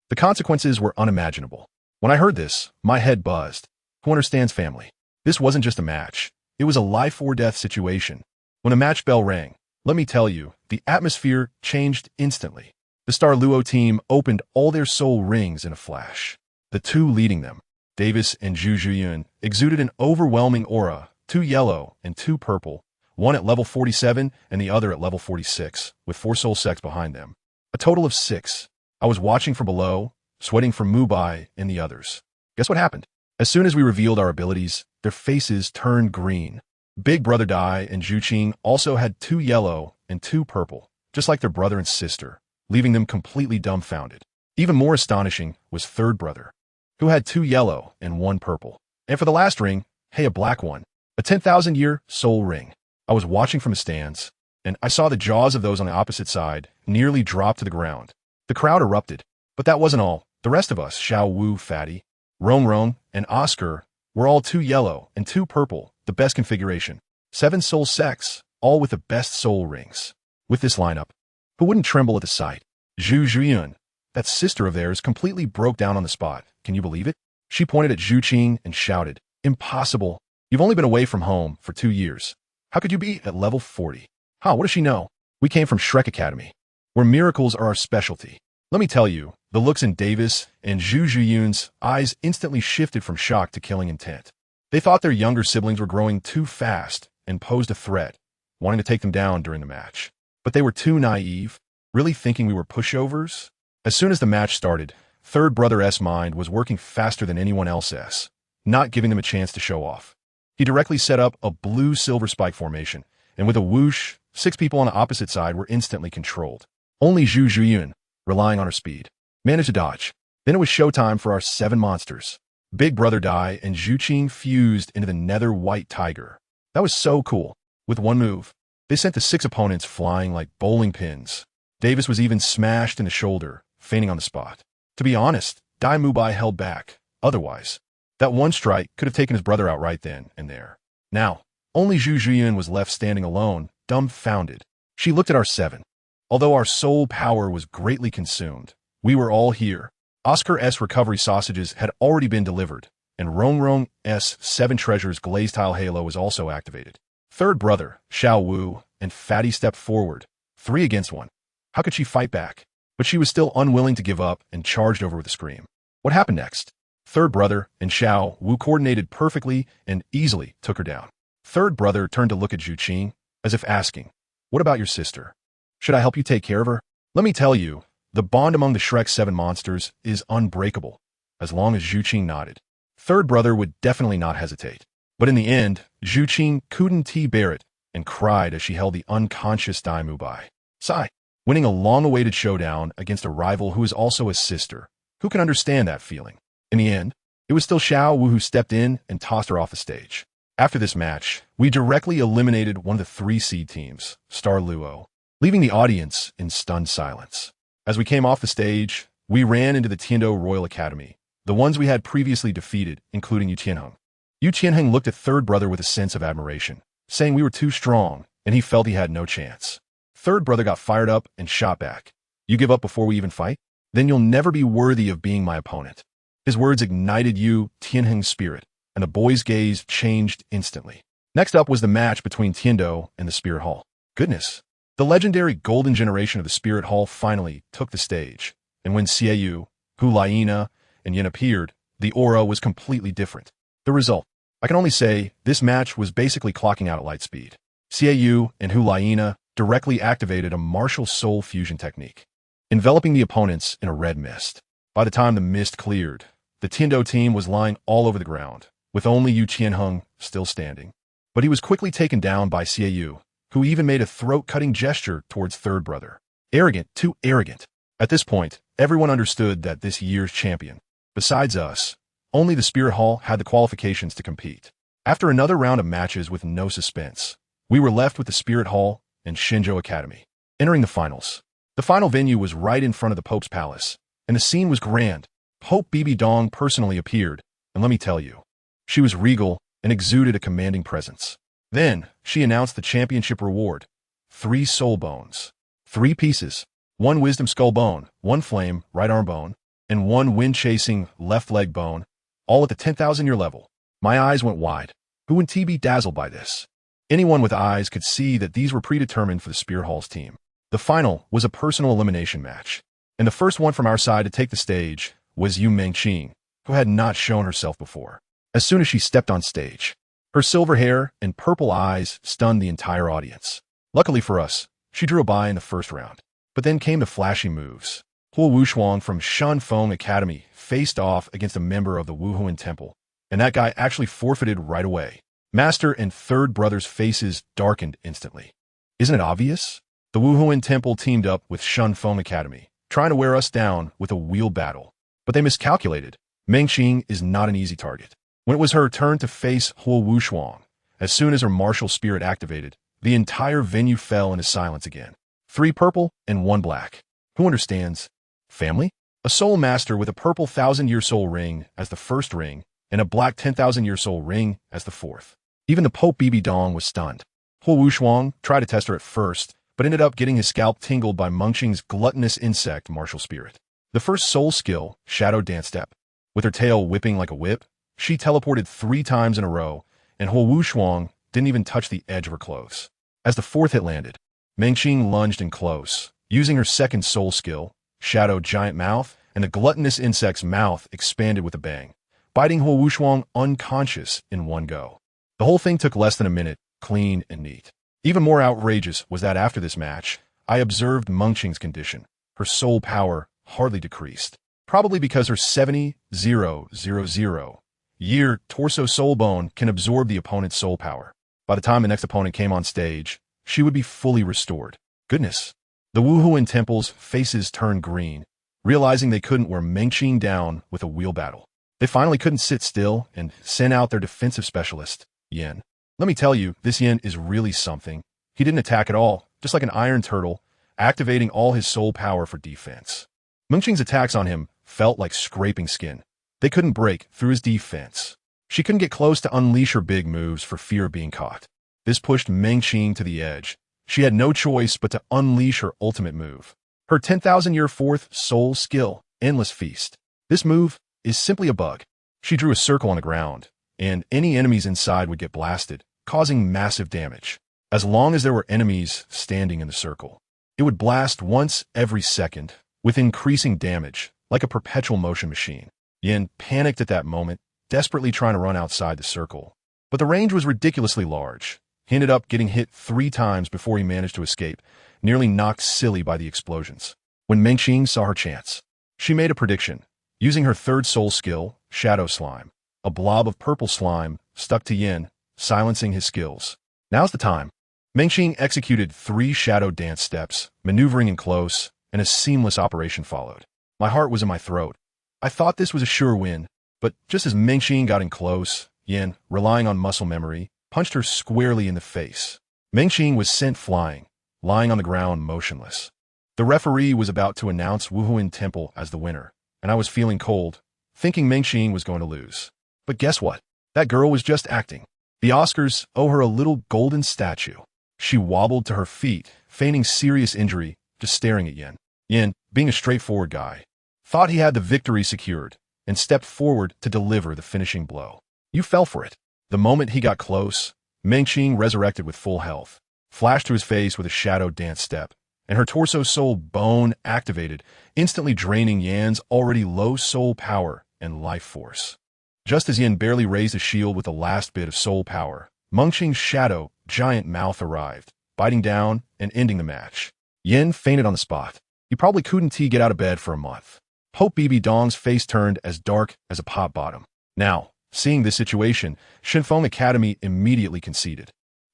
S1: The consequences were unimaginable. When I heard this, my head buzzed. Who understands family? This wasn't just a match. It was a life-or-death situation. When the match bell rang, let me tell you, the atmosphere changed instantly. The Star Luo team opened all their soul rings in a flash. The two leading them, Davis and Zhuqing, exuded an overwhelming aura, 2 yellow and 2 purple, one at level 47 and the other at level 46, with 4 soul sects behind them. A total of 6. I was watching from below, sweating for Mubai and the others. Guess what happened? As soon as we revealed our abilities, their faces turned green. Big Brother Dai and Zhuqing also had 2 yellow and 2 purple, just like their brother and sister, leaving them completely dumbfounded. Even more astonishing was third brother, who had 2 yellow and 1 purple. And for the last ring, hey, a black one, a 10,000-year soul ring. I was watching from the stands, and I saw the jaws of those on the opposite side nearly drop to the ground. The crowd erupted, but that wasn't all. The rest of us, Xiao Wu, Fatty, Rongrong, and Oscar, were all 2 yellow and 2 purple, the best configuration. 7 soul sects, all with the best soul rings. With this lineup, who wouldn't tremble at the sight? Zhuqing, that sister of theirs, completely broke down on the spot. Can you believe it? She pointed at Zhuqing and shouted, "Impossible. You've only been away from home for 2 years. How could you be at level 40? What does she know? We came from Shrek Academy, where miracles are our specialty." Let me tell you, the looks in Davis and Zhuqing's eyes instantly shifted from shock to killing intent. They thought their younger siblings were growing too fast and posed a threat, wanting to take them down during the match. But they were too naive. really thinking we were pushovers? As soon as the match started, Third Brother's mind was working faster than anyone else's, not giving them a chance to show off. He directly set up a blue-silver spike formation, and with a whoosh, 6 people on the opposite side were instantly controlled. Only Zhuqing, relying on her speed, managed to dodge. Then it was showtime for our 7 monsters. Big Brother Dai and Zhuqing fused into the Nether White Tiger. That was so cool. With one move, they sent the 6 opponents flying like bowling pins. Davis was even smashed in the shoulder, fainting on the spot. To be honest, Dai Mubai held back. Otherwise, that one strike could have taken his brother out right then and there. Now, only Zhuqing was left standing alone, dumbfounded. She looked at our 7. Although our soul power was greatly consumed, we were all here. Oscar's recovery sausages had already been delivered, and Rongrong's 7 treasures glazed tile halo was also activated. Third brother, Xiao Wu, and Fatty stepped forward, 3 against 1. How could she fight back? But she was still unwilling to give up and charged over with a scream. What happened next? Third brother and Xiao Wu coordinated perfectly and easily took her down. Third brother turned to look at Zhuqing, as if asking, "What about your sister? Should I help you take care of her?" Let me tell you, the bond among the Shrek 7 monsters is unbreakable, as long as Zhuqing nodded. Third brother would definitely not hesitate. But in the end, Zhuqing couldn't bear it and cried as she held the unconscious Dai Mubai. Sigh, winning a long-awaited showdown against a rival who is also a sister. Who can understand that feeling? In the end, it was still Xiao Wu who stepped in and tossed her off the stage. After this match, we directly eliminated one of the 3 seed teams, Star Luo, leaving the audience in stunned silence. As we came off the stage, we ran into the Tiando Royal Academy, the ones we had previously defeated, including Yu Tianheng. Yu Tianheng looked at Third Brother with a sense of admiration, saying we were too strong, and he felt he had no chance. Third Brother got fired up and shot back. "You give up before we even fight? Then you'll never be worthy of being my opponent." His words ignited Yu Tianheng's spirit, and the boy's gaze changed instantly. Next up was the match between Tiando and the Spirit Hall. Goodness. The legendary golden generation of the Spirit Hall finally took the stage, and when Xiao, Hulaina, and Yin appeared, the aura was completely different. The result, I can only say, this match was basically clocking out at light speed. Xiao and Hulaina directly activated a martial soul fusion technique, enveloping the opponents in a red mist. By the time the mist cleared, the Tiando team was lying all over the ground, with only Yu Tianheng still standing. But he was quickly taken down by Xiao, who even made a throat-cutting gesture towards Third Brother. Arrogant, too arrogant. At this point, everyone understood that this year's champion, besides us, only the Spirit Hall had the qualifications to compete. After another round of matches with no suspense, we were left with the Spirit Hall and Shenzhou Academy, entering the finals. The final venue was right in front of the Pope's palace, and the scene was grand. Pope Bibi Dong personally appeared, and let me tell you, she was regal and exuded a commanding presence. Then, she announced the championship reward: 3 soul bones, 3 pieces, 1 wisdom skull bone, 1 flame right arm bone, and 1 wind-chasing left leg bone, all at the 10,000-year level. My eyes went wide. Who wouldn't be dazzled by this? Anyone with eyes could see that these were predetermined for the Spirit Hall's team. The final was a personal elimination match, and the first one from our side to take the stage was Yu Mengqing, who had not shown herself before. As soon as she stepped on stage, her silver hair and purple eyes stunned the entire audience. Luckily for us, she drew a bye in the first round. But then came the flashy moves. Huo Wushuang from Shanfeng Academy faced off against a member of the Wuhuan Temple, and that guy actually forfeited right away. Master and Third Brother's faces darkened instantly. Isn't it obvious? The Wuhuan Temple teamed up with Shanfeng Academy, trying to wear us down with a wheel battle. But they miscalculated. Mengqing is not an easy target. When it was her turn to face Huo Wushuang, as soon as her martial spirit activated, the entire venue fell into silence again. 3 purple and 1 black. Who understands? Family? A soul master with a purple 1,000-year soul ring as the first ring, and a black 10,000-year soul ring as the fourth. Even the Pope Bibi Dong was stunned. Huo Wushuang tried to test her at first, but ended up getting his scalp tingled by Mengqing's gluttonous insect martial spirit. The first soul skill, Shadow Dance Step. With her tail whipping like a whip, she teleported 3 times in a row, and Huo Wushuang didn't even touch the edge of her clothes. As the 4th hit landed, Mengqing lunged in close, using her second soul skill, Shadow Giant Mouth, and the gluttonous insect's mouth expanded with a bang, biting Huo Wushuang unconscious in one go. The whole thing took less than a minute, clean and neat. Even more outrageous was that after this match, I observed Mengqing's condition. Her soul power hardly decreased. Probably because her 70,000 year torso soul bone can absorb the opponent's soul power. By the time the next opponent came on stage, she would be fully restored. Goodness. The Wuhun temple's faces turned green, realizing they couldn't wear Mengqing down with a wheel battle. They finally couldn't sit still and sent out their defensive specialist, Yin. Let me tell you, this Yin is really something. He didn't attack at all, just like an iron turtle, activating all his soul power for defense. Mengqing's attacks on him felt like scraping skin. They couldn't break through his defense. She couldn't get close to unleash her big moves for fear of being caught. This pushed Mengqing to the edge. She had no choice but to unleash her ultimate move. Her 10,000-year fourth soul skill, Endless Feast. This move is simply a bug. She drew a circle on the ground, and any enemies inside would get blasted, causing massive damage. As long as there were enemies standing in the circle, it would blast once every second, with increasing damage, like a perpetual motion machine. Yin panicked at that moment, desperately trying to run outside the circle. But the range was ridiculously large. He ended up getting hit 3 times before he managed to escape, nearly knocked silly by the explosions. When Mengqing saw her chance, she made a prediction. Using her third soul skill, Shadow Slime, a blob of purple slime stuck to Yin, silencing his skills. Now's the time. Mengqing executed 3 shadow dance steps, maneuvering in close, and a seamless operation followed. My heart was in my throat. I thought this was a sure win, but just as Mengqing got in close, Yin, relying on muscle memory, punched her squarely in the face. Mengqing was sent flying, lying on the ground motionless. The referee was about to announce Wuhun Temple as the winner, and I was feeling cold, thinking Mengqing was going to lose. But guess what? That girl was just acting. The Oscars owe her a little golden statue. She wobbled to her feet, feigning serious injury, just staring at Yin. Yin, being a straightforward guy, thought he had the victory secured, and stepped forward to deliver the finishing blow. You fell for it. The moment he got close, Mengqing resurrected with full health, flashed to his face with a shadow dance step, and her torso soul bone activated, instantly draining Yan's already low soul power and life force. Just as Yin barely raised his shield with the last bit of soul power, Mengqing's shadow giant mouth arrived, biting down and ending the match. Yin fainted on the spot. He probably couldn't get out of bed for a month. Hope BB Dong's face turned as dark as a pot bottom. Now, seeing this situation, Shenfeng Academy immediately conceded.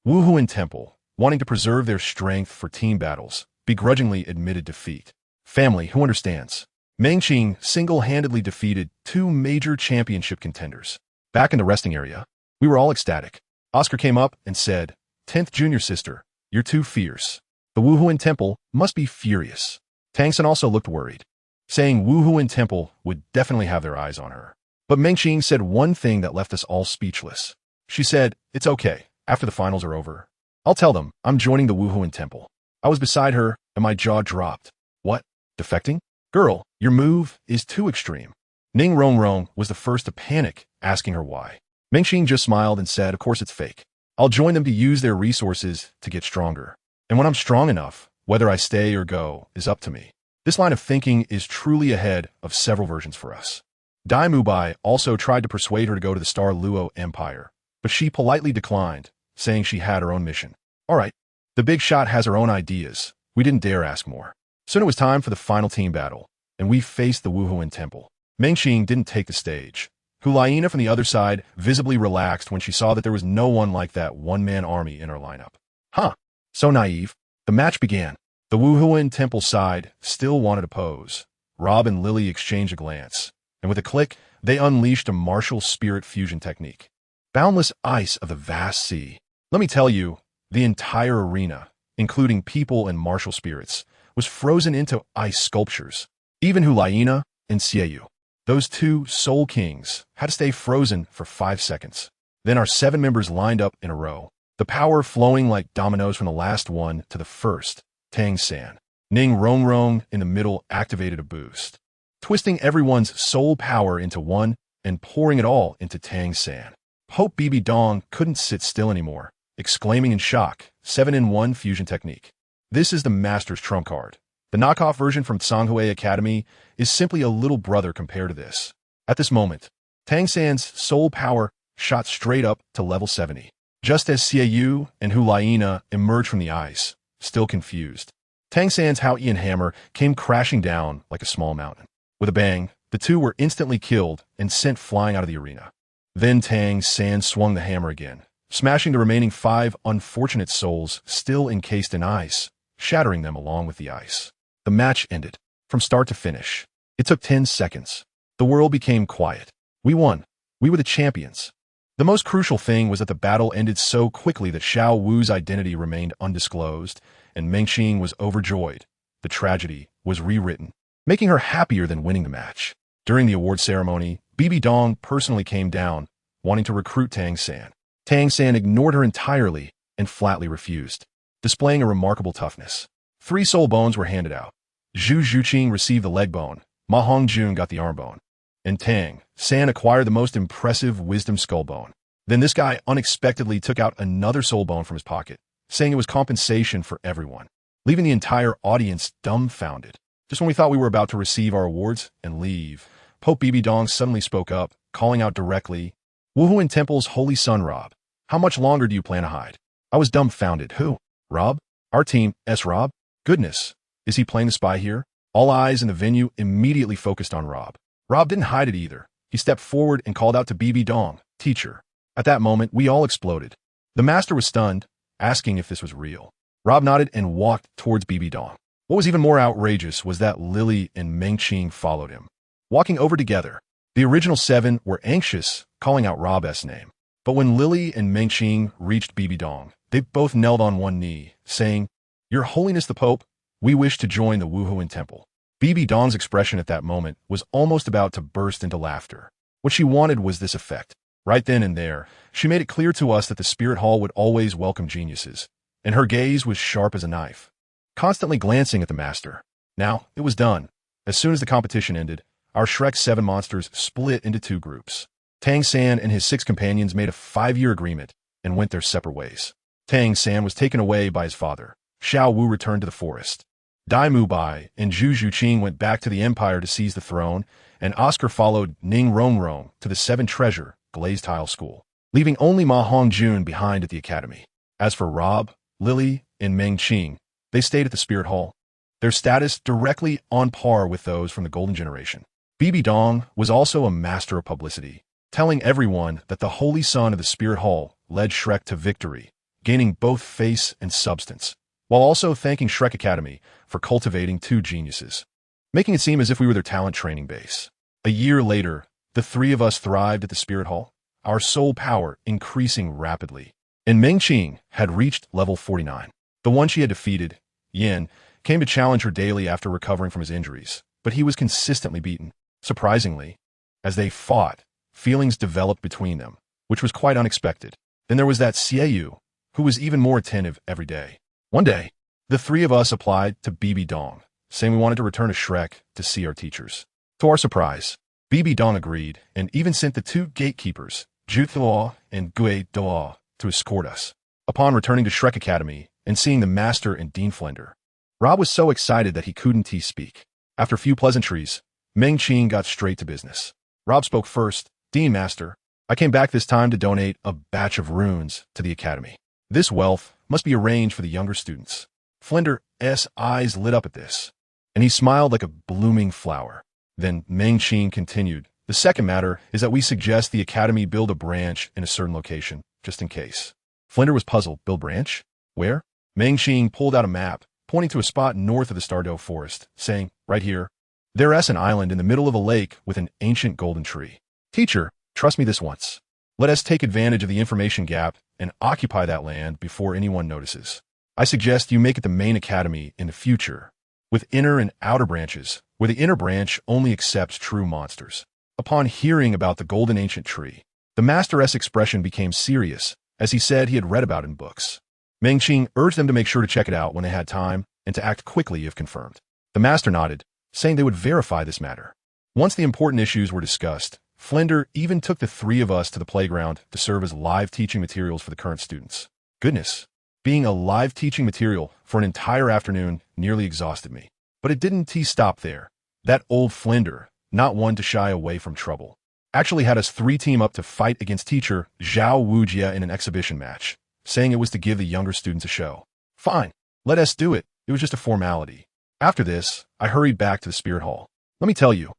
S1: Wuhun Temple, wanting to preserve their strength for team battles, begrudgingly admitted defeat. Family, who understands? Mengqing single-handedly defeated 2 major championship contenders. Back in the resting area, we were all ecstatic. Oscar came up and said, "10th junior sister, you're too fierce." The Wuhun Temple must be furious. Tang also looked worried, saying Wuhun Temple would definitely have their eyes on her. But Mengqing said one thing that left us all speechless. She said, "It's okay, after the finals are over. I'll tell them I'm joining the Wuhun Temple." I was beside her, and my jaw dropped. What? Defecting? Girl, your move is too extreme. Ning Rongrong was the first to panic, asking her why. Mengqing just smiled and said, "Of course it's fake. I'll join them to use their resources to get stronger. And when I'm strong enough, whether I stay or go is up to me." This line of thinking is truly ahead of several versions for us. Dai Mubai also tried to persuade her to go to the Star Luo Empire, but she politely declined, saying she had her own mission. All right, the big shot has her own ideas. We didn't dare ask more. Soon it was time for the final team battle, and we faced the Wuhun Temple. Mengqing didn't take the stage. Hulaina from the other side visibly relaxed when she saw that there was no one like that one-man army in her lineup. Huh, so naive. The match began. The Wuhun Temple side still wanted to pose. Rob and Lili exchanged a glance, and with a click, they unleashed a martial spirit fusion technique. Boundless ice of the vast sea. Let me tell you, the entire arena, including people and martial spirits, was frozen into ice sculptures. Even Hulaina and Xiao, those 2 soul kings, had to stay frozen for 5 seconds. Then our 7 members lined up in a row, the power flowing like dominoes from the last one to the first. Tang. Ning Rongrong in the middle activated a boost, twisting everyone's soul power into one and pouring it all into Tang. Hope BB Dong couldn't sit still anymore, exclaiming in shock, 7-in-1 fusion technique. This is the Master's trump card. The knockoff version from Tsanghua Academy is simply a little brother compared to this. At this moment, Tang San's soul power shot straight up to level 70. Just as Xiao and Hulaina emerged from the ice, still confused, Tang San's Hao-Ian hammer came crashing down like a small mountain. With a bang, the two were instantly killed and sent flying out of the arena. Then Tang San swung the hammer again, smashing the remaining 5 unfortunate souls still encased in ice, shattering them along with the ice. The match ended. From start to finish. It took 10 seconds. The world became quiet. We won. We were the champions. The most crucial thing was that the battle ended so quickly that Xiao Wu's identity remained undisclosed, and Mengqing was overjoyed. The tragedy was rewritten, making her happier than winning the match. During the award ceremony, Bibi Dong personally came down, wanting to recruit Tang San. Tang San ignored her entirely and flatly refused, displaying a remarkable toughness. 3 soul bones were handed out. Zhuqing received the leg bone, Hongjun got the arm bone, and Tang San acquired the most impressive wisdom skull bone. Then this guy unexpectedly took out another soul bone from his pocket, saying it was compensation for everyone, leaving the entire audience dumbfounded. Just when we thought we were about to receive our awards and leave, Pope Bibi Dong suddenly spoke up, calling out directly, "Wuhuan Temple's holy son Rob, how much longer do you plan to hide?" I was dumbfounded. Who? Rob? Our team, Rob? Goodness. Is he playing the spy here? All eyes in the venue immediately focused on Rob. Rob didn't hide it either. He stepped forward and called out to Bibi Dong, "Teacher." At that moment, we all exploded. The master was stunned, asking if this was real. Rob nodded and walked towards Bibi Dong. What was even more outrageous was that Lili and Mengqing followed him, walking over together. The original 7 were anxious, calling out Rob's name. But when Lili and Mengqing reached Bibi Dong, they both knelt on one knee, saying, "Your Holiness the Pope, we wish to join the Wuhuan Temple." Bibi Dong's expression at that moment was almost about to burst into laughter. What she wanted was this effect. Right then and there, she made it clear to us that the Spirit Hall would always welcome geniuses, and her gaze was sharp as a knife, constantly glancing at the master. Now, it was done. As soon as the competition ended, our Shrek 7 monsters split into 2 groups. Tang San and his 6 companions made a 5-year agreement and went their separate ways. Tang San was taken away by his father. Xiao Wu returned to the forest. Dai Mubai and Zhuqing went back to the empire to seize the throne, and Oscar followed Ning Rongrong to the 7 treasure glazed tile school, leaving only Ma Hongjun behind at the academy. As for Rob, Lili, and Mengqing, they stayed at the Spirit Hall, their status directly on par with those from the Golden Generation. Bibi Dong was also a master of publicity, telling everyone that the Holy Son of the Spirit Hall led Shrek to victory, gaining both face and substance, while also thanking Shrek Academy for cultivating 2 geniuses, making it seem as if we were their talent training base. A year later, the 3 of us thrived at the Spirit Hall, our soul power increasing rapidly, and Mengqing had reached level 49. The one she had defeated, Yin, came to challenge her daily after recovering from his injuries, but he was consistently beaten. Surprisingly, as they fought, feelings developed between them, which was quite unexpected. Then there was that Xiao, who was even more attentive every day. One day, the 3 of us applied to Bibi Dong, saying we wanted to return to Shrek to see our teachers. To our surprise, Bibi Dong agreed and even sent the 2 gatekeepers, Duoluo and Duo, to escort us. Upon returning to Shrek Academy and seeing the master and Dean Flender, Rob was so excited that he couldn't speak. After a few pleasantries, Mengqing got straight to business. Rob spoke first. "Dean Master, I came back this time to donate a batch of runes to the academy. This wealth must be arranged for the younger students." Flender's eyes lit up at this, and he smiled like a blooming flower. Then Mengqing continued, "The second matter is that we suggest the academy build a branch in a certain location, just in case." Flender was puzzled. "Build branch? Where?" Mengqing pulled out a map, pointing to a spot north of the Stardew Forest, saying, "Right here. There's an island in the middle of a lake with an ancient golden tree. Teacher, trust me this once. Let us take advantage of the information gap and occupy that land before anyone notices. I suggest you make it the main academy in the future, with inner and outer branches, where the inner branch only accepts true monsters." Upon hearing about the golden ancient tree, the master's expression became serious, as he said he had read about it in books. Mengqing urged them to make sure to check it out when they had time and to act quickly if confirmed. The master nodded, saying they would verify this matter. Once the important issues were discussed, Flender even took the 3 of us to the playground to serve as live teaching materials for the current students. Goodness, being a live teaching material for an entire afternoon nearly exhausted me. But it didn't stop there. That old Flender, not one to shy away from trouble, actually had us 3 team up to fight against teacher Xiao Wujia in an exhibition match, saying it was to give the younger students a show. "Fine, let us do it," It was just a formality. After this, I hurried back to the spirit hall. Let me tell you,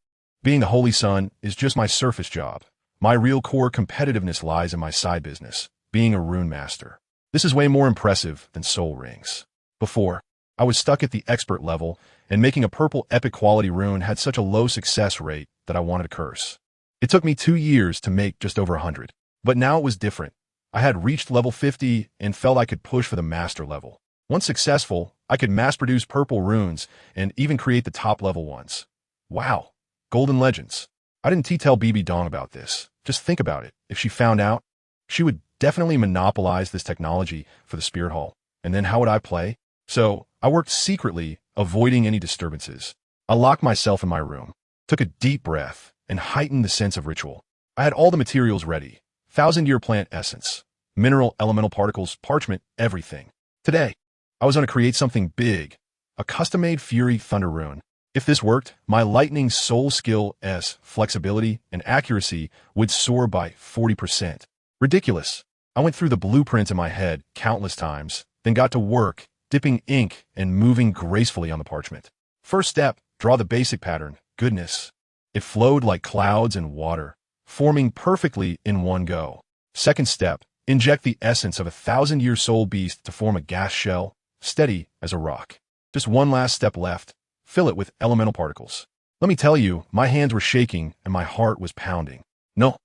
S1: being the Holy Sun is just my surface job. My real core competitiveness lies in my side business, being a rune master. This is way more impressive than soul rings. Before, I was stuck at the expert level, and making a purple epic quality rune had such a low success rate that I wanted to curse. It took me 2 years to make just over 100. But now it was different. I had reached level 50 and felt I could push for the master level. Once successful, I could mass-produce purple runes and even create the top-level ones. Wow. Golden Legends. I didn't tell BB Dong about this. Just think about it. If she found out, she would definitely monopolize this technology for the Spirit Hall. And then how would I play? So, I worked secretly, avoiding any disturbances. I locked myself in my room, took a deep breath, and heightened the sense of ritual. I had all the materials ready. 1,000-year plant essence, mineral elemental particles, parchment, everything. Today, I was going to create something big, a custom-made Fury Thunder rune. If this worked, my lightning soul skill S, flexibility, and accuracy would soar by 40%. Ridiculous. I went through the blueprint in my head countless times, then got to work, dipping ink and moving gracefully on the parchment. First step, draw the basic pattern. Goodness. It flowed like clouds and water, forming perfectly in one go. Second step, inject the essence of a 1,000-year soul beast to form a gas shell, steady as a rock. Just one last step left. Fill it with elemental particles. Let me tell you, my hands were shaking and my heart was pounding. No.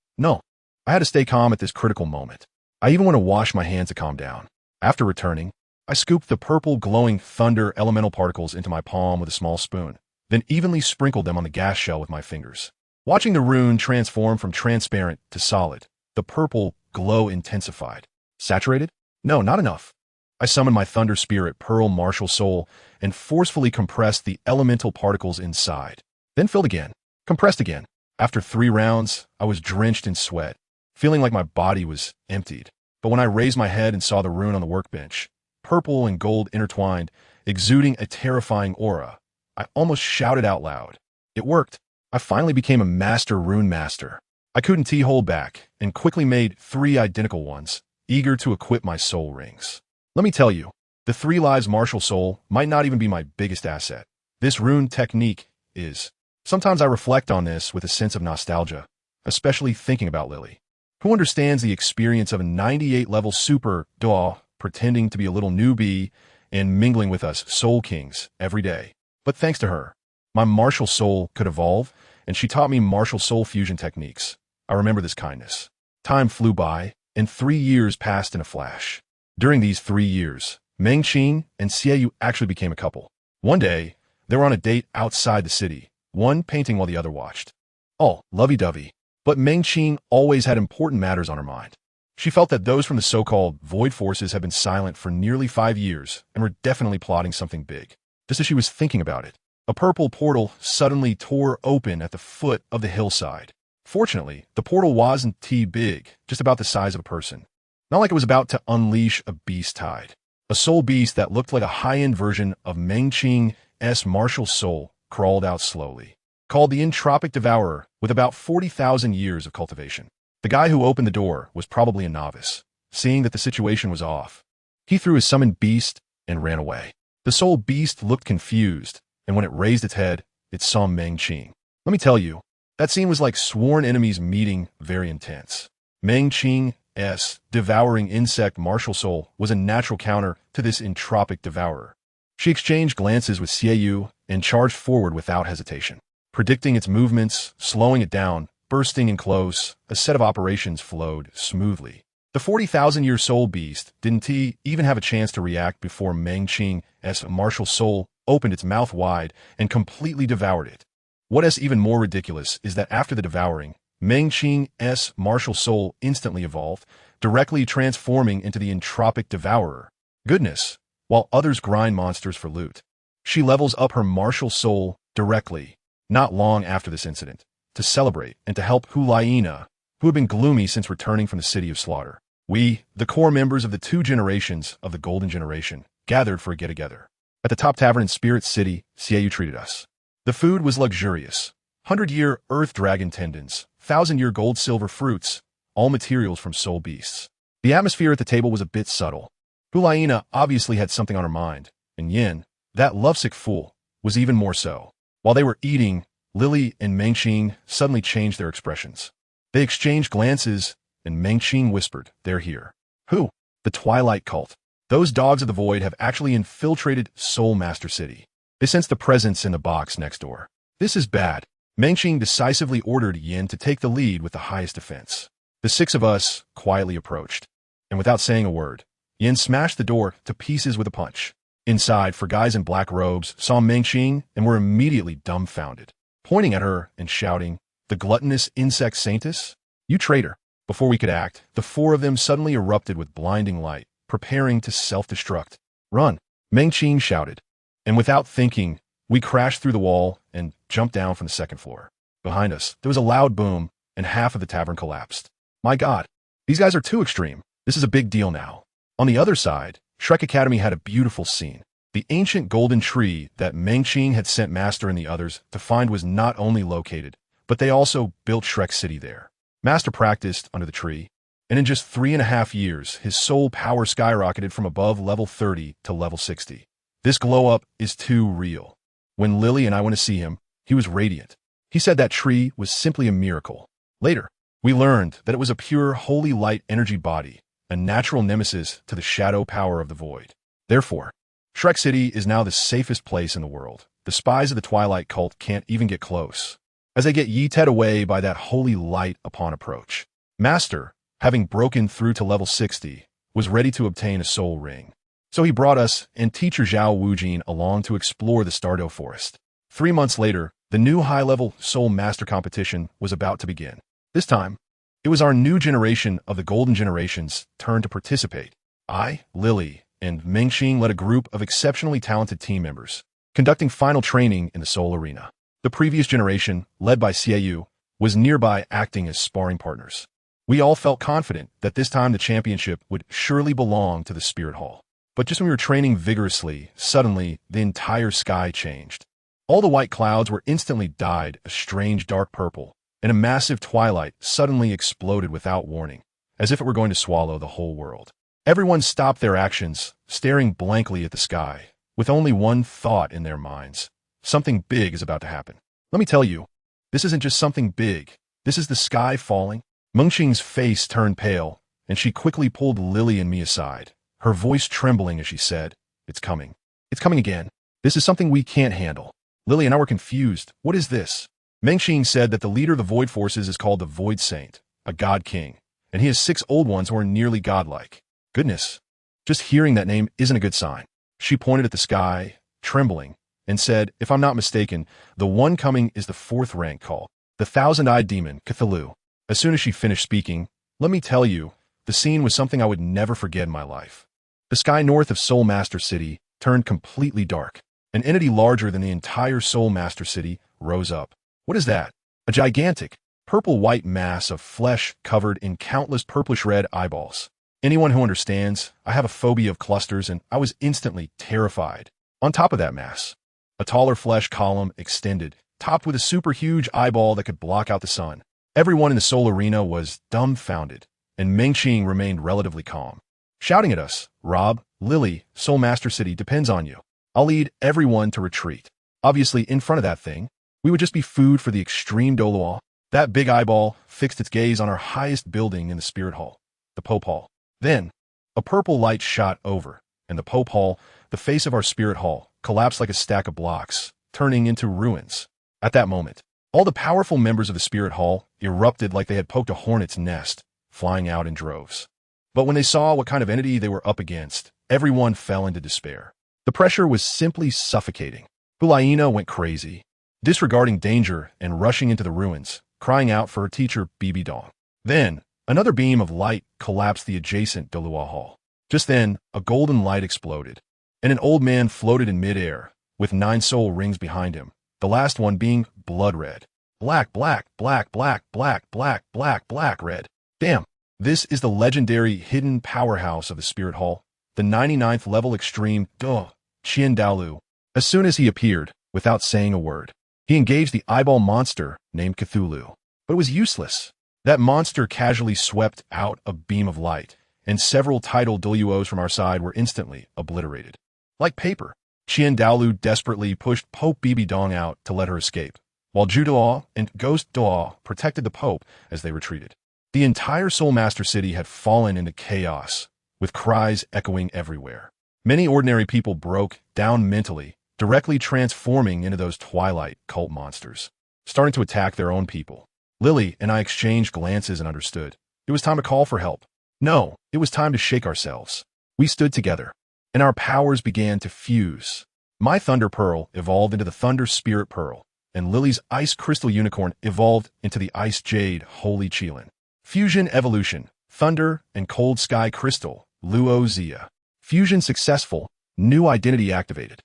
S1: I had to stay calm at this critical moment. I even went to wash my hands to calm down. After returning, I scooped the purple glowing thunder elemental particles into my palm with a small spoon, then evenly sprinkled them on the gas shell with my fingers. Watching the rune transform from transparent to solid, the purple glow intensified. Saturated? No, not enough. I summoned my Thunder Spirit Pearl Martial Soul and forcefully compressed the elemental particles inside. Then filled again. Compressed again. After 3 rounds, I was drenched in sweat, feeling like my body was emptied. But when I raised my head and saw the rune on the workbench, purple and gold intertwined, exuding a terrifying aura, I almost shouted out loud. It worked. I finally became a master rune master. I couldn't hold back and quickly made 3 identical ones, eager to equip my soul rings. Let me tell you, the 3 lives martial soul might not even be my biggest asset. This rune technique is. Sometimes I reflect on this with a sense of nostalgia, especially thinking about Lili, who understands the experience of a 98-level super Duo pretending to be a little newbie and mingling with us soul kings every day. But thanks to her, my martial soul could evolve, and she taught me martial soul fusion techniques. I remember this kindness. Time flew by, and 3 years passed in a flash. During these 3 years, Mengqing and Xiao actually became a couple. One day, they were on a date outside the city, one painting while the other watched. All lovey-dovey. But Mengqing always had important matters on her mind. She felt that those from the so-called Void Forces had been silent for nearly 5 years and were definitely plotting something big. Just as she was thinking about it, a purple portal suddenly tore open at the foot of the hillside. Fortunately, the portal wasn't too big, just about the size of a person. Not like it was about to unleash a beast tide. A soul beast that looked like a high-end version of Mengqing's martial soul crawled out slowly. Called the Entropic Devourer, with about 40,000 years of cultivation. The guy who opened the door was probably a novice. Seeing that the situation was off, he threw his summoned beast and ran away. The soul beast looked confused, and when it raised its head, it saw Mengqing. Let me tell you, that scene was like sworn enemies meeting, very intense. Mengqing's devouring insect martial soul was a natural counter to this entropic devourer. She exchanged glances with Xiao and charged forward without hesitation. Predicting its movements, slowing it down, bursting in close, a set of operations flowed smoothly. The 40,000-year soul beast didn't even have a chance to react before Mengqing's martial soul opened its mouth wide and completely devoured it. What is even more ridiculous is that after the devouring, Mengqing's martial soul instantly evolved, directly transforming into the entropic devourer. Goodness, while others grind monsters for loot, she levels up her martial soul directly, not long after this incident, to celebrate and to help Hulayina, who had been gloomy since returning from the City of Slaughter. We, the core members of the 2 generations of the Golden Generation, gathered for a get-together. At the top tavern in Spirit City, Xiao treated us. The food was luxurious. 100-year earth dragon tendons, 1,000-year gold-silver fruits, all materials from soul beasts. The atmosphere at the table was a bit subtle. Hulayina obviously had something on her mind, and Yin, That lovesick fool was even more so. While they were eating, Lili and Mengqing suddenly changed their expressions. They exchanged glances, and Mengqing whispered, "They're here." Who? The Twilight Cult. Those dogs of the void have actually infiltrated Soul Master City. They sense the presence in the box next door. This is bad. Mengqing decisively ordered Yin to take the lead with the highest defense. The six of us quietly approached, and without saying a word, Yin smashed the door to pieces with a punch. Inside, four guys in black robes saw Mengqing and were immediately dumbfounded, pointing at her and shouting, "The gluttonous insect saintess? You traitor!" Before we could act, the four of them suddenly erupted with blinding light, preparing to self-destruct. "Run!" Mengqing shouted. And without thinking, we crashed through the wall and jumped down from the second floor. Behind us, there was a loud boom, and half of the tavern collapsed. My God, these guys are too extreme. This is a big deal now. On the other side, Shrek Academy had a beautiful scene. The ancient golden tree that Mengqing had sent Master and the others to find was not only located, but they also built Shrek City there. Master practiced under the tree, and in just 3.5 years, his soul power skyrocketed from above level 30 to level 60. This glow-up is too real. When Lili and I went to see him, he was radiant. He said that tree was simply a miracle. Later, we learned that it was a pure, holy light energy body, a natural nemesis to the shadow power of the void. Therefore, Shrek City is now the safest place in the world. The spies of the Twilight Cult can't even get close, as they get yeeted away by that holy light upon approach. Master, having broken through to level 60, was ready to obtain a soul ring. So he brought us and teacher Xiao Wujin along to explore the Stardew Forest. 3 months later, the new high-level Soul Master competition was about to begin. This time, it was our new generation of the Golden Generation's turn to participate. I, Lili, and Mengqing led a group of exceptionally talented team members, conducting final training in the Soul Arena. The previous generation, led by Xiao, was nearby acting as sparring partners. We all felt confident that this time the championship would surely belong to the Spirit Hall. But just when we were training vigorously, suddenly the entire sky changed. All the white clouds were instantly dyed a strange dark purple, and a massive twilight suddenly exploded without warning, as if it were going to swallow the whole world. Everyone stopped their actions, staring blankly at the sky, with only one thought in their minds. Something big is about to happen. Let me tell you, this isn't just something big. This is the sky falling. Mengqing's face turned pale, and she quickly pulled Lili and me aside, her voice trembling as she said, "It's coming. It's coming again. This is something we can't handle." Lili and I were confused. What is this? Mengqing said that the leader of the Void Forces is called the Void Saint, a God King, and he has 6 old ones who are nearly godlike. Goodness, just hearing that name isn't a good sign. She pointed at the sky, trembling, and said, "If I'm not mistaken, the one coming is the 4th rank called the Thousand-Eyed Demon, Cthulhu." As soon as she finished speaking, let me tell you, the scene was something I would never forget in my life. The sky north of Soul Master City turned completely dark. An entity larger than the entire Soul Master City rose up. What is that? A gigantic, purple-white mass of flesh covered in countless purplish-red eyeballs. Anyone who understands, I have a phobia of clusters, and I was instantly terrified. On top of that mass, a taller flesh column extended, topped with a super-huge eyeball that could block out the sun. Everyone in the Soul Arena was dumbfounded, and Mengqing remained relatively calm, shouting at us, "Rob, Lili, Soul Master City depends on you. I'll lead everyone to retreat." Obviously, in front of that thing, we would just be food for the extreme Douluo. That big eyeball fixed its gaze on our highest building in the Spirit Hall, the Pope Hall. Then, a purple light shot over, and the Pope Hall, the face of our Spirit Hall, collapsed like a stack of blocks, turning into ruins. At that moment, all the powerful members of the Spirit Hall erupted like they had poked a hornet's nest, flying out in droves. But when they saw what kind of entity they were up against, everyone fell into despair. The pressure was simply suffocating. Hulaina went crazy, disregarding danger and rushing into the ruins, crying out for her teacher Bibi Dong. Then, another beam of light collapsed the adjacent Douluo Hall. Just then, a golden light exploded, and an old man floated in midair, with 9 soul rings behind him, the last one being blood red. Black, black, black, black, black, black, black, black, red. Damn, this is the legendary hidden powerhouse of the Spirit Hall, the 99th level extreme Qian Daolu. As soon as he appeared, without saying a word, he engaged the eyeball monster named Cthulhu. But it was useless. That monster casually swept out a beam of light, and several tidal Douluos from our side were instantly obliterated. Like paper. Qian Daolu desperately pushed Pope Bibi Dong out to let her escape, while Zhuduo and Ghost Duo protected the Pope as they retreated. The entire Soul Master City had fallen into chaos, with cries echoing everywhere. Many ordinary people broke down mentally, directly transforming into those twilight cult monsters, starting to attack their own people. Lili and I exchanged glances and understood. It was time to call for help. No, it was time to shake ourselves. We stood together, and our powers began to fuse. My Thunder Pearl evolved into the Thunder Spirit Pearl, and Lili's Ice Crystal Unicorn evolved into the Ice Jade Holy Qilin. Fusion Evolution, Thunder and Cold Sky Crystal, LuoBo. Fusion successful, new identity activated.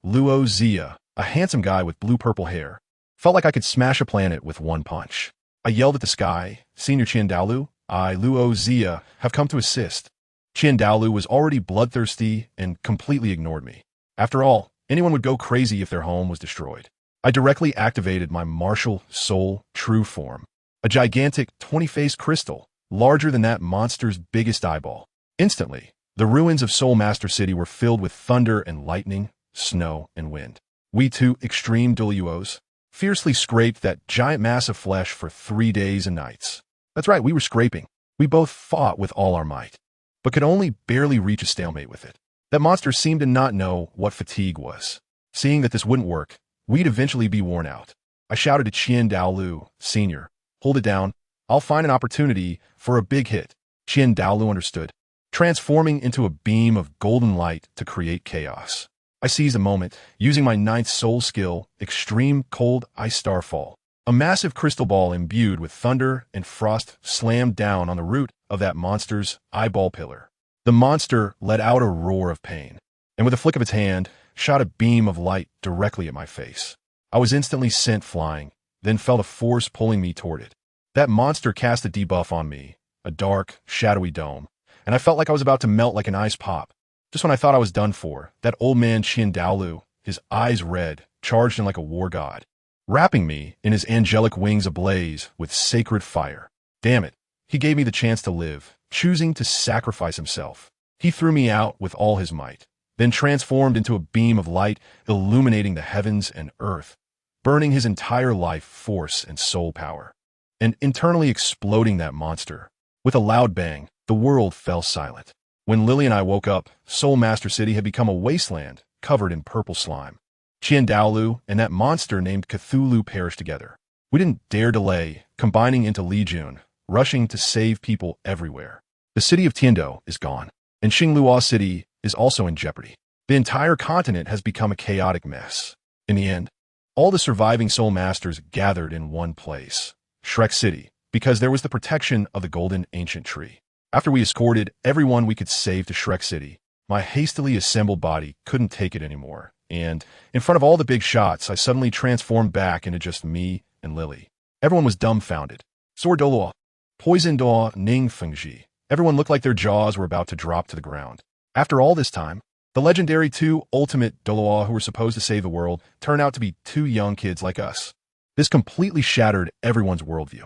S1: LuoBo, a handsome guy with blue-purple hair. Felt like I could smash a planet with one punch. I yelled at the sky, Senior Qian Daolu, LuoBo, have come to assist. Qian Daolu was already bloodthirsty and completely ignored me. After all, anyone would go crazy if their home was destroyed. I directly activated my martial soul true form, a gigantic 20-faced crystal, larger than that monster's biggest eyeball. Instantly, the ruins of Soul Master City were filled with thunder and lightning, snow and wind. We two extreme Douluos fiercely scraped that giant mass of flesh for 3 days and nights. That's right, we were scraping. We both fought with all our might, but could only barely reach a stalemate with it. That monster seemed to not know what fatigue was. Seeing that this wouldn't work, we'd eventually be worn out. I shouted to Qian Daolu, Senior, hold it down. I'll find an opportunity for a big hit. Qian Daolu understood, transforming into a beam of golden light to create chaos. I seized a moment, using my 9th soul skill, Extreme Cold Ice Starfall. A massive crystal ball imbued with thunder and frost slammed down on the root of that monster's eyeball pillar. The monster let out a roar of pain, and with a flick of its hand, shot a beam of light directly at my face. I was instantly sent flying, then felt a force pulling me toward it. That monster cast a debuff on me, a dark, shadowy dome, and I felt like I was about to melt like an ice pop. Just when I thought I was done for, that old man Qian Daolu, his eyes red, charged in like a war god, wrapping me in his angelic wings ablaze with sacred fire. Damn it, he gave me the chance to live, choosing to sacrifice himself. He threw me out with all his might, then transformed into a beam of light illuminating the heavens and earth, burning his entire life force and soul power, and internally exploding that monster. With a loud bang, the world fell silent. When Lili and I woke up, Soul Master City had become a wasteland covered in purple slime. Qian Daolu and that monster named Cthulhu perished together. We didn't dare delay, combining into Legion, rushing to save people everywhere. The city of Tiando is gone, and Xinglua City is also in jeopardy. The entire continent has become a chaotic mess. In the end, all the surviving Soul Masters gathered in one place, Shrek City, because there was the protection of the Golden Ancient Tree. After we escorted everyone we could save to Shrek City, my hastily assembled body couldn't take it anymore, and in front of all the big shots, I suddenly transformed back into just me and Lili. Everyone was dumbfounded. Sword Douluo, Poison Duo, Ning Fengji. Everyone looked like their jaws were about to drop to the ground. After all this time, the legendary 2 ultimate Douluo who were supposed to save the world turned out to be 2 young kids like us. This completely shattered everyone's worldview.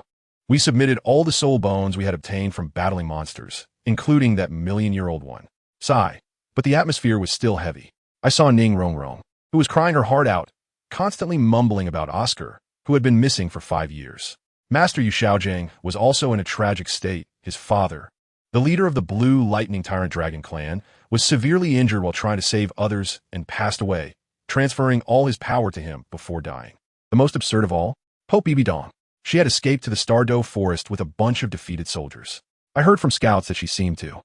S1: We submitted all the soul bones we had obtained from battling monsters, including that million-year-old one. Sigh, but the atmosphere was still heavy. I saw Ning Rongrong, who was crying her heart out, constantly mumbling about Oscar, who had been missing for 5 years. Master Yu Xiaojing was also in a tragic state. His father, the leader of the Blue Lightning Tyrant Dragon clan, was severely injured while trying to save others and passed away, transferring all his power to him before dying. The most absurd of all, Pope Bibi Dong. She had escaped to the Stardow Forest with a bunch of defeated soldiers. I heard from scouts that she seemed to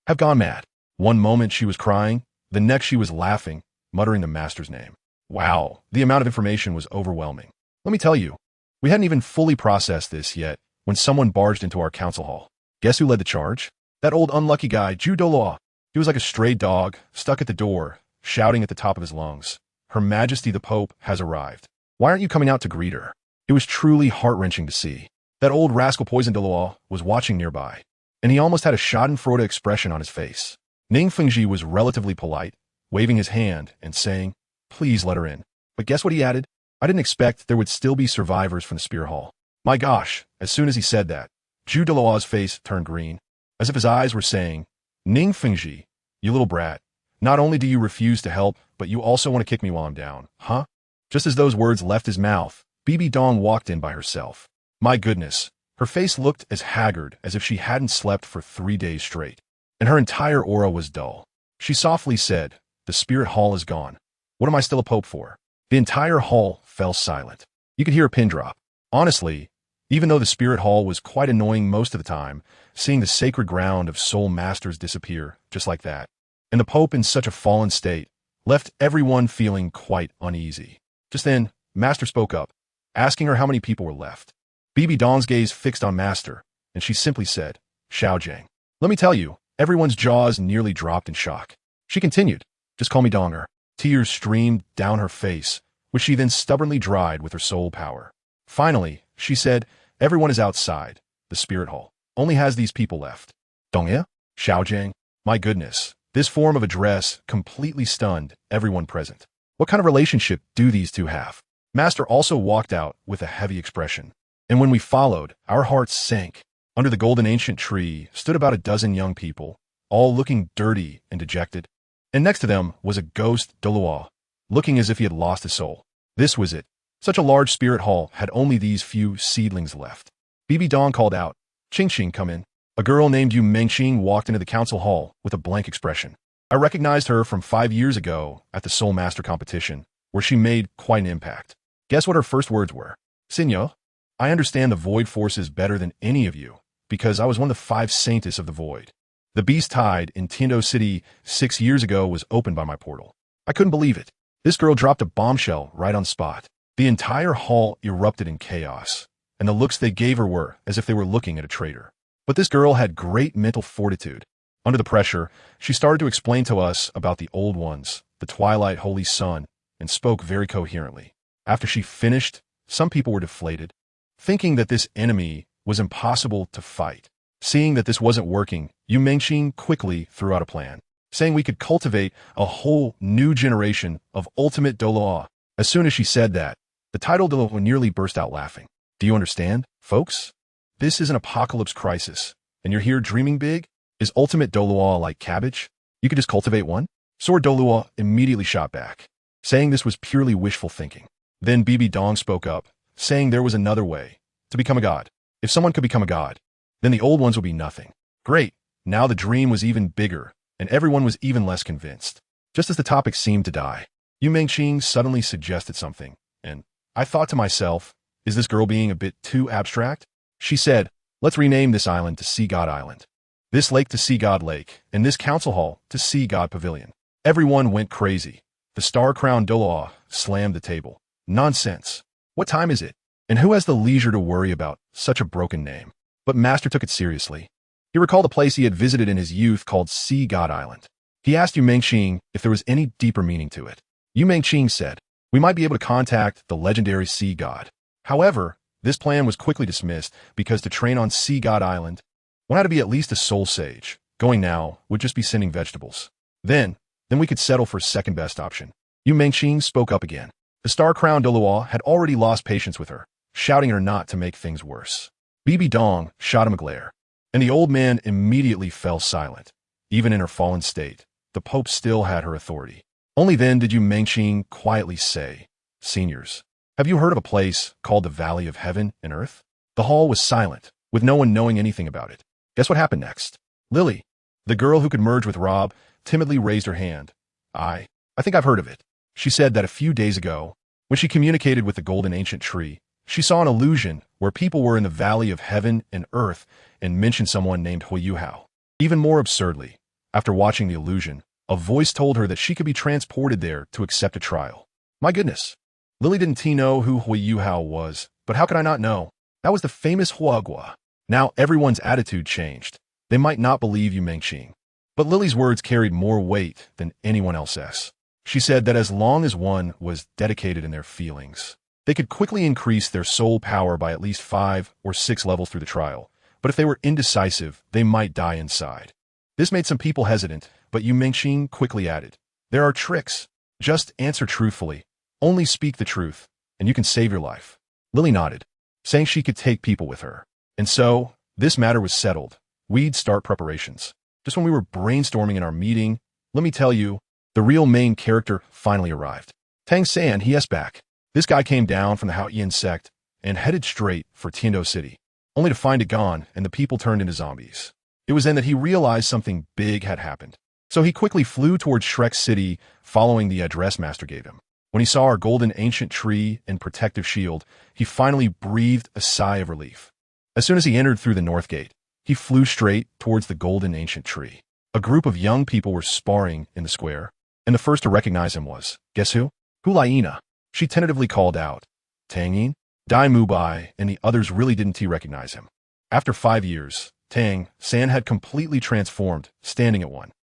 S1: have gone mad. One moment she was crying, the next she was laughing, muttering the master's name. Wow, the amount of information was overwhelming. Let me tell you, we hadn't even fully processed this yet when someone barged into our council hall. Guess who led the charge? That old unlucky guy, Douluo. He was like a stray dog, stuck at the door, shouting at the top of his lungs, "Her Majesty the Pope has arrived. Why aren't you coming out to greet her?" It was truly heart-wrenching to see. That old rascal Poison Douluo was watching nearby, and he almost had a schadenfreude expression on his face. Ning Fengji was relatively polite, waving his hand and saying, "Please let her in." But guess what he added? I didn't expect there would still be survivors from the Spear Hall. My gosh, as soon as he said that, Douluo's face turned green, as if his eyes were saying, "Ning Fengji, you little brat, Not only do you refuse to help, but you also want to kick me while I'm down, huh? Just as those words left his mouth, Bibi Dong walked in by herself. My goodness, her face looked as haggard as if she hadn't slept for 3 days straight, and her entire aura was dull. She softly said, "The spirit hall is gone. What am I still a pope for?" The entire hall fell silent. You could hear a pin drop. Honestly, even though the spirit hall was quite annoying most of the time, seeing the sacred ground of soul masters disappear just like that, and the pope in such a fallen state, left everyone feeling quite uneasy. Just then, Master spoke up, asking her how many people were left. Bibi Dong's gaze fixed on Master, and she simply said, "Xiao. Let me tell you, everyone's jaws nearly dropped in shock." She continued, "Just call me Donger." Tears streamed down her face, which she then stubbornly dried with her soul power. Finally, she said, "Everyone is outside. The spirit hall only has these people left." Dongye? Xiao. My goodness, this form of address completely stunned everyone present. What kind of relationship do these two have? Master also walked out with a heavy expression, and when we followed, our hearts sank. Under the golden ancient tree stood about a dozen young people, all looking dirty and dejected, and next to them was a ghost Douluo, looking as if he had lost his soul. This was it. Such a large spirit hall had only these few seedlings left. Bibi Dong called out, "Chenxiang, come in." A girl named Yu Mengqing walked into the council hall with a blank expression. I recognized her from 5 years ago at the Soul Master competition, where she made quite an impact. Guess what her first words were? "Sinyo, I understand the Void forces better than any of you, because I was one of the 5 Saints of the Void. The Beast Tide in Tindo City 6 years ago was opened by my portal." I couldn't believe it. This girl dropped a bombshell right on spot. The entire hall erupted in chaos, and the looks they gave her were as if they were looking at a traitor. But this girl had great mental fortitude. Under the pressure, she started to explain to us about the Old Ones, the Twilight Holy Sun, and spoke very coherently. After she finished, some people were deflated, thinking that this enemy was impossible to fight. Seeing that this wasn't working, Yu Mengqing quickly threw out a plan, saying we could cultivate a whole new generation of ultimate Douluo. As soon as she said that, the title Douluo nearly burst out laughing. Do you understand, folks? This is an apocalypse crisis, and you're here dreaming big? Is ultimate Douluo like cabbage? You could just cultivate one? Sword Douluo immediately shot back, saying this was purely wishful thinking. Then Bibi Dong spoke up, saying there was another way, to become a god. If someone could become a god, then the old ones would be nothing. Great, now the dream was even bigger, and everyone was even less convinced. Just as the topic seemed to die, Yu Mengqing suddenly suggested something, and I thought to myself, is this girl being a bit too abstract? She said, "Let's rename this island to Sea God Island, this lake to Sea God Lake, and this council hall to Sea God Pavilion." Everyone went crazy. The star-crowned Douluo slammed the table. Nonsense. What time is it? And who has the leisure to worry about such a broken name? But Master took it seriously. He recalled a place he had visited in his youth called Sea God Island. He asked Yu Mengqing if there was any deeper meaning to it. Yu Mengqing said, "We might be able to contact the legendary Sea God." However, this plan was quickly dismissed because to train on Sea God Island, one had to be at least a soul sage. Going now would just be sending vegetables. Then we could settle for second best option. Yu Mengqing spoke up again. The star-crowned Douluo had already lost patience with her, shouting at her not to make things worse. Bibi Dong shot him a glare, and the old man immediately fell silent. Even in her fallen state, the Pope still had her authority. Only then did Yu Mengqing quietly say, "Seniors, have you heard of a place called the Valley of Heaven and Earth?" The hall was silent, with no one knowing anything about it. Guess what happened next? Lili, the girl who could merge with Rob, timidly raised her hand. I think I've heard of it. She said that a few days ago, when she communicated with the golden ancient tree, she saw an illusion where people were in the Valley of Heaven and Earth and mentioned someone named Huiyuhao. Even more absurdly, after watching the illusion, a voice told her that she could be transported there to accept a trial. My goodness. Lili didn't know who Huiyuhao was, but how could I not know? That was the famous Huagua. Now everyone's attitude changed. They might not believe Yu Mengqing. But Lili's words carried more weight than anyone else's. She said that as long as one was dedicated in their feelings, they could quickly increase their soul power by at least 5 or 6 levels through the trial. But if they were indecisive, they might die inside. This made some people hesitant, but Yu Mengqing quickly added, "There are tricks. Just answer truthfully. Only speak the truth, and you can save your life." Lili nodded, saying she could take people with her. And so, this matter was settled. We'd start preparations. Just when we were brainstorming in our meeting, let me tell you, The real main character finally arrived. Tang San, he back. This guy came down from the Haoyan sect and headed straight for Tiando City, only to find it gone and the people turned into zombies. It was then that he realized something big had happened. So he quickly flew towards Shrek's city, following the address Master gave him. When he saw our golden ancient tree and protective shield, he finally breathed a sigh of relief. As soon as he entered through the north gate, he flew straight towards the golden ancient tree. A group of young people were sparring in the square, and the first to recognize him was, guess who? Hulaina. She tentatively called out. Tangin, Dai Mubai, and the others really didn't recognize him. After 5 years, Tang San had completely transformed, standing at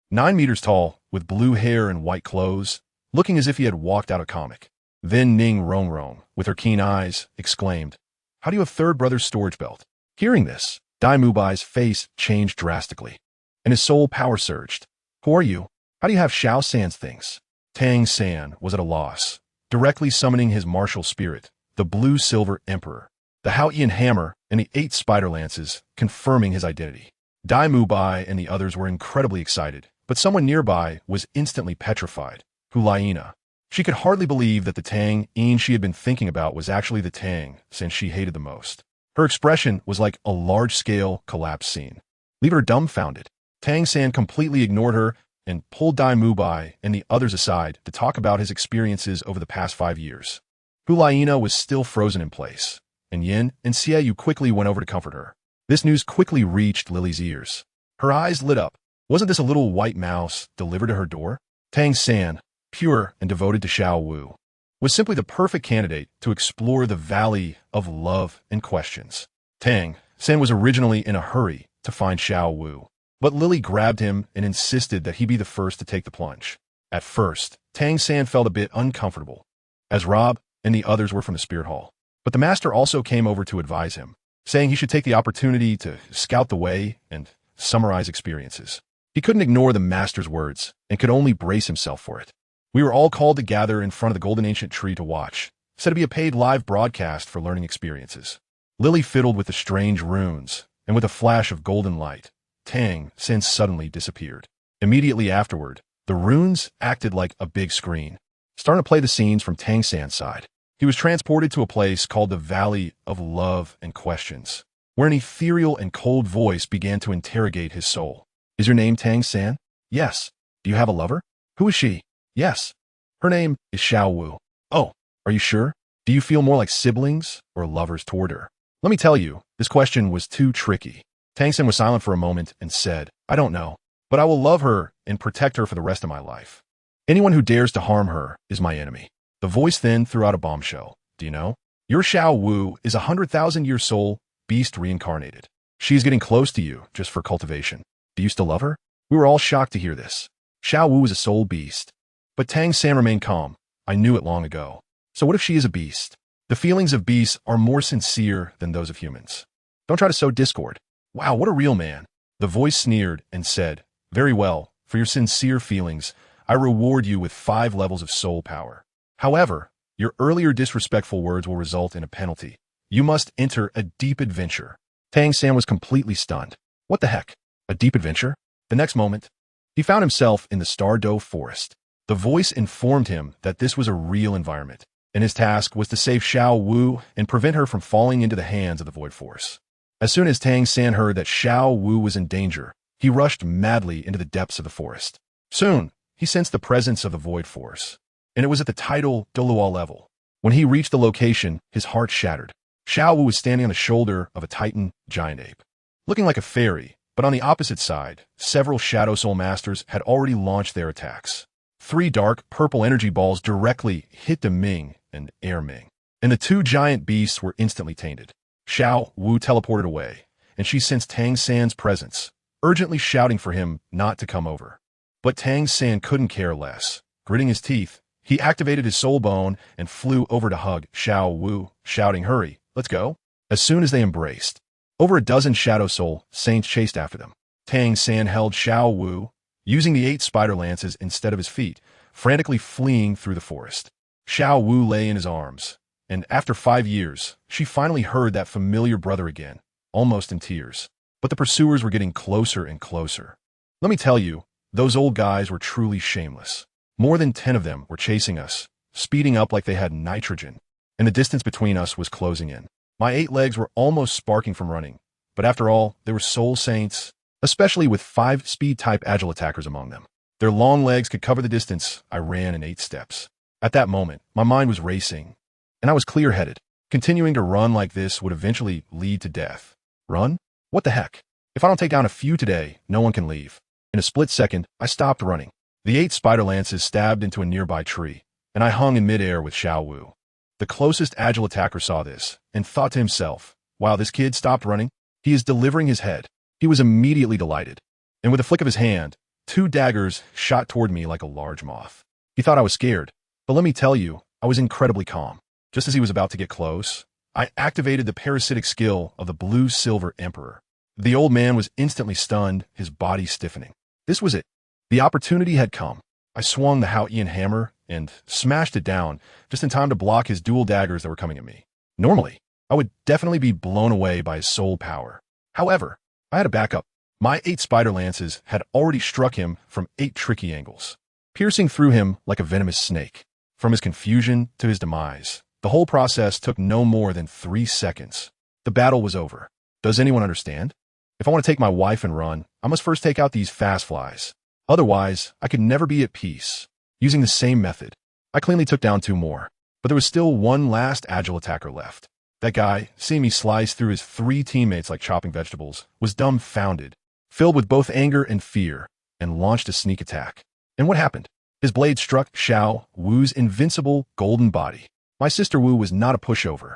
S1: 9 meters tall, with blue hair and white clothes, looking as if he had walked out a comic. Then Ning Rongrong, with her keen eyes, exclaimed, "How do you have third brother's storage belt?" Hearing this, Dai Mubai's face changed drastically, and his soul power surged. "Who are you? How do you have Xiao San's things?" Tang San was at a loss, directly summoning his martial spirit, the blue-silver emperor, the Haoyan hammer, and the 8 spider lances, confirming his identity. Dai Mubai and the others were incredibly excited, but someone nearby was instantly petrified. Hulaina. She could hardly believe that the Tang she had been thinking about was actually the Tang since she hated the most. Her expression was like a large-scale collapse scene. Leave her dumbfounded. Tang San completely ignored her and pulled Dai Mubai and the others aside to talk about his experiences over the past 5 years. Hulaina was still frozen in place, and Yin and Xiao quickly went over to comfort her. This news quickly reached Lili's ears. Her eyes lit up. Wasn't this a little white mouse delivered to her door? Tang San, pure and devoted to Xiao Wu, was simply the perfect candidate to explore the valley of love and questions. Tang San was originally in a hurry to find Xiao Wu, but Lili grabbed him and insisted that he be the first to take the plunge. At first, Tang San felt a bit uncomfortable, as Rob and the others were from the Spirit Hall. But the master also came over to advise him, saying he should take the opportunity to scout the way and summarize experiences. He couldn't ignore the master's words and could only brace himself for it. We were all called to gather in front of the golden ancient tree to watch, said to be a paid live broadcast for learning experiences. Lili fiddled with the strange runes, and with a flash of golden light, Tang San suddenly disappeared. Immediately afterward, the runes acted like a big screen, starting to play the scenes from Tang San's side. He was transported to a place called the Valley of Love and Questions, where an ethereal and cold voice began to interrogate his soul. Is your name Tang San? Yes. Do you have a lover? Who is she? Yes. Her name is Xiao Wu. Oh, are you sure? Do you feel more like siblings or lovers toward her? Let me tell you, this question was too tricky. Tang San was silent for a moment and said, I don't know, but I will love her and protect her for the rest of my life. Anyone who dares to harm her is my enemy. The voice then threw out a bombshell. Do you know? Your Xiao Wu is a 100,000-year soul, beast reincarnated. She is getting close to you just for cultivation. Do you still love her? We were all shocked to hear this. Xiao Wu is a soul beast. But Tang San remained calm. I knew it long ago. So what if she is a beast? The feelings of beasts are more sincere than those of humans. Don't try to sow discord. Wow, what a real man. The voice sneered and said, Very well, for your sincere feelings, I reward you with 5 levels of soul power. However, your earlier disrespectful words will result in a penalty. You must enter a deep adventure. Tang San was completely stunned. What the heck? A deep adventure? The next moment, he found himself in the Stardow Forest. The voice informed him that this was a real environment, and his task was to save Xiao Wu and prevent her from falling into the hands of the Void Force. As soon as Tang San heard that Xiao Wu was in danger, he rushed madly into the depths of the forest. Soon, he sensed the presence of the Void Force, and it was at the tidal Douluo level. When he reached the location, his heart shattered. Xiao Wu was standing on the shoulder of a Titan giant ape, looking like a fairy, but on the opposite side, several Shadow Soul Masters had already launched their attacks. 3 dark, purple energy balls directly hit the Ming and Air Ming, and the 2 giant beasts were instantly tainted. Xiao Wu teleported away, and she sensed Tang San's presence, urgently shouting for him not to come over. But Tang San couldn't care less. Gritting his teeth, he activated his soul bone and flew over to hug Xiao Wu, shouting, Hurry, let's go. As soon as they embraced, over a dozen Shadow Soul Saints chased after them. Tang San held Xiao Wu, using the 8 spider lances instead of his feet, frantically fleeing through the forest. Xiao Wu lay in his arms, and after 5 years, she finally heard that familiar brother again, almost in tears. But the pursuers were getting closer and closer. Let me tell you, those old guys were truly shameless. More than 10 of them were chasing us, speeding up like they had nitrogen, and the distance between us was closing in. My 8 legs were almost sparking from running, but after all, they were soul saints, especially with 5 speed-type agile attackers among them. Their long legs could cover the distance I ran in 8 steps. At that moment, my mind was racing, and I was clear-headed. Continuing to run like this would eventually lead to death. Run? What the heck? If I don't take down a few today, no one can leave. In a split second, I stopped running. The 8 spider lances stabbed into a nearby tree, and I hung in midair with Xiao. The closest agile attacker saw this, and thought to himself, wow, this kid stopped running. He is delivering his head. He was immediately delighted, and with a flick of his hand, 2 daggers shot toward me like a large moth. He thought I was scared, but let me tell you, I was incredibly calm. Just as he was about to get close, I activated the parasitic skill of the Blue-Silver Emperor. The old man was instantly stunned, his body stiffening. This was it. The opportunity had come. I swung the Hao-Ian hammer and smashed it down just in time to block his dual daggers that were coming at me. Normally, I would definitely be blown away by his soul power. However, I had a backup. My 8 spider lances had already struck him from 8 tricky angles, piercing through him like a venomous snake. From his confusion to his demise, the whole process took no more than 3 seconds. The battle was over. Does anyone understand? If I want to take my wife and run, I must first take out these fast flies. Otherwise, I could never be at peace. Using the same method, I cleanly took down 2 more, but there was still one last agile attacker left. That guy, seeing me slice through his 3 teammates like chopping vegetables, was dumbfounded, filled with both anger and fear, and launched a sneak attack. And what happened? His blade struck Xiao Wu's invincible golden body. My sister Wu was not a pushover.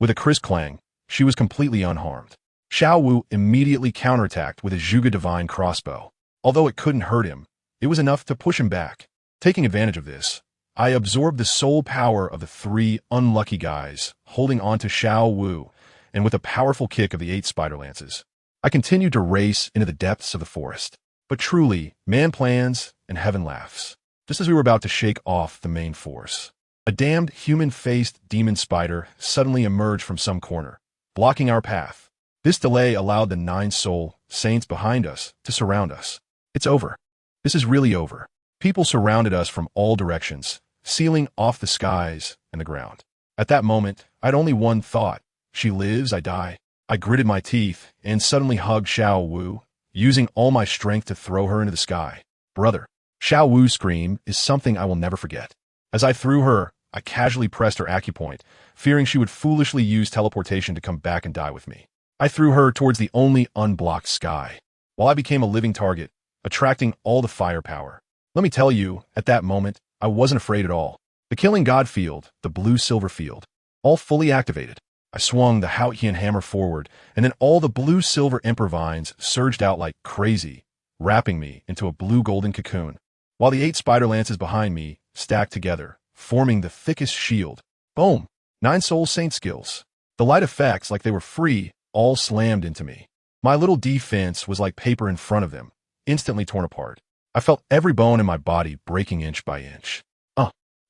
S1: With a crisp clang, she was completely unharmed. Xiao Wu immediately counterattacked with a Zhuge Divine crossbow. Although it couldn't hurt him, it was enough to push him back. Taking advantage of this, I absorbed the soul power of the 3 unlucky guys, holding on to Xiao Wu, and with a powerful kick of the 8 spider lances, I continued to race into the depths of the forest. But truly, man plans and heaven laughs. Just as we were about to shake off the main force, a damned human-faced demon spider suddenly emerged from some corner, blocking our path. This delay allowed the 9 soul saints behind us to surround us. It's over. This is really over. People surrounded us from all directions, sealing off the skies and the ground. At that moment, I had only one thought. She lives, I die. I gritted my teeth and suddenly hugged Xiao Wu, using all my strength to throw her into the sky. Brother. Xiao Wu's scream is something I will never forget. As I threw her, I casually pressed her acupoint, fearing she would foolishly use teleportation to come back and die with me. I threw her towards the only unblocked sky, while I became a living target, attracting all the firepower. Let me tell you, at that moment, I wasn't afraid at all. The Killing God field, the Blue-Silver field, all fully activated. I swung the Hao-Ian hammer forward, and then all the Blue-Silver Emperor vines surged out like crazy, wrapping me into a blue-golden cocoon, while the 8 spider lances behind me stacked together, forming the thickest shield. Boom! 9 soul saint skills. The light effects, like they were free, all slammed into me. My little defense was like paper in front of them, instantly torn apart. I felt every bone in my body breaking inch by inch.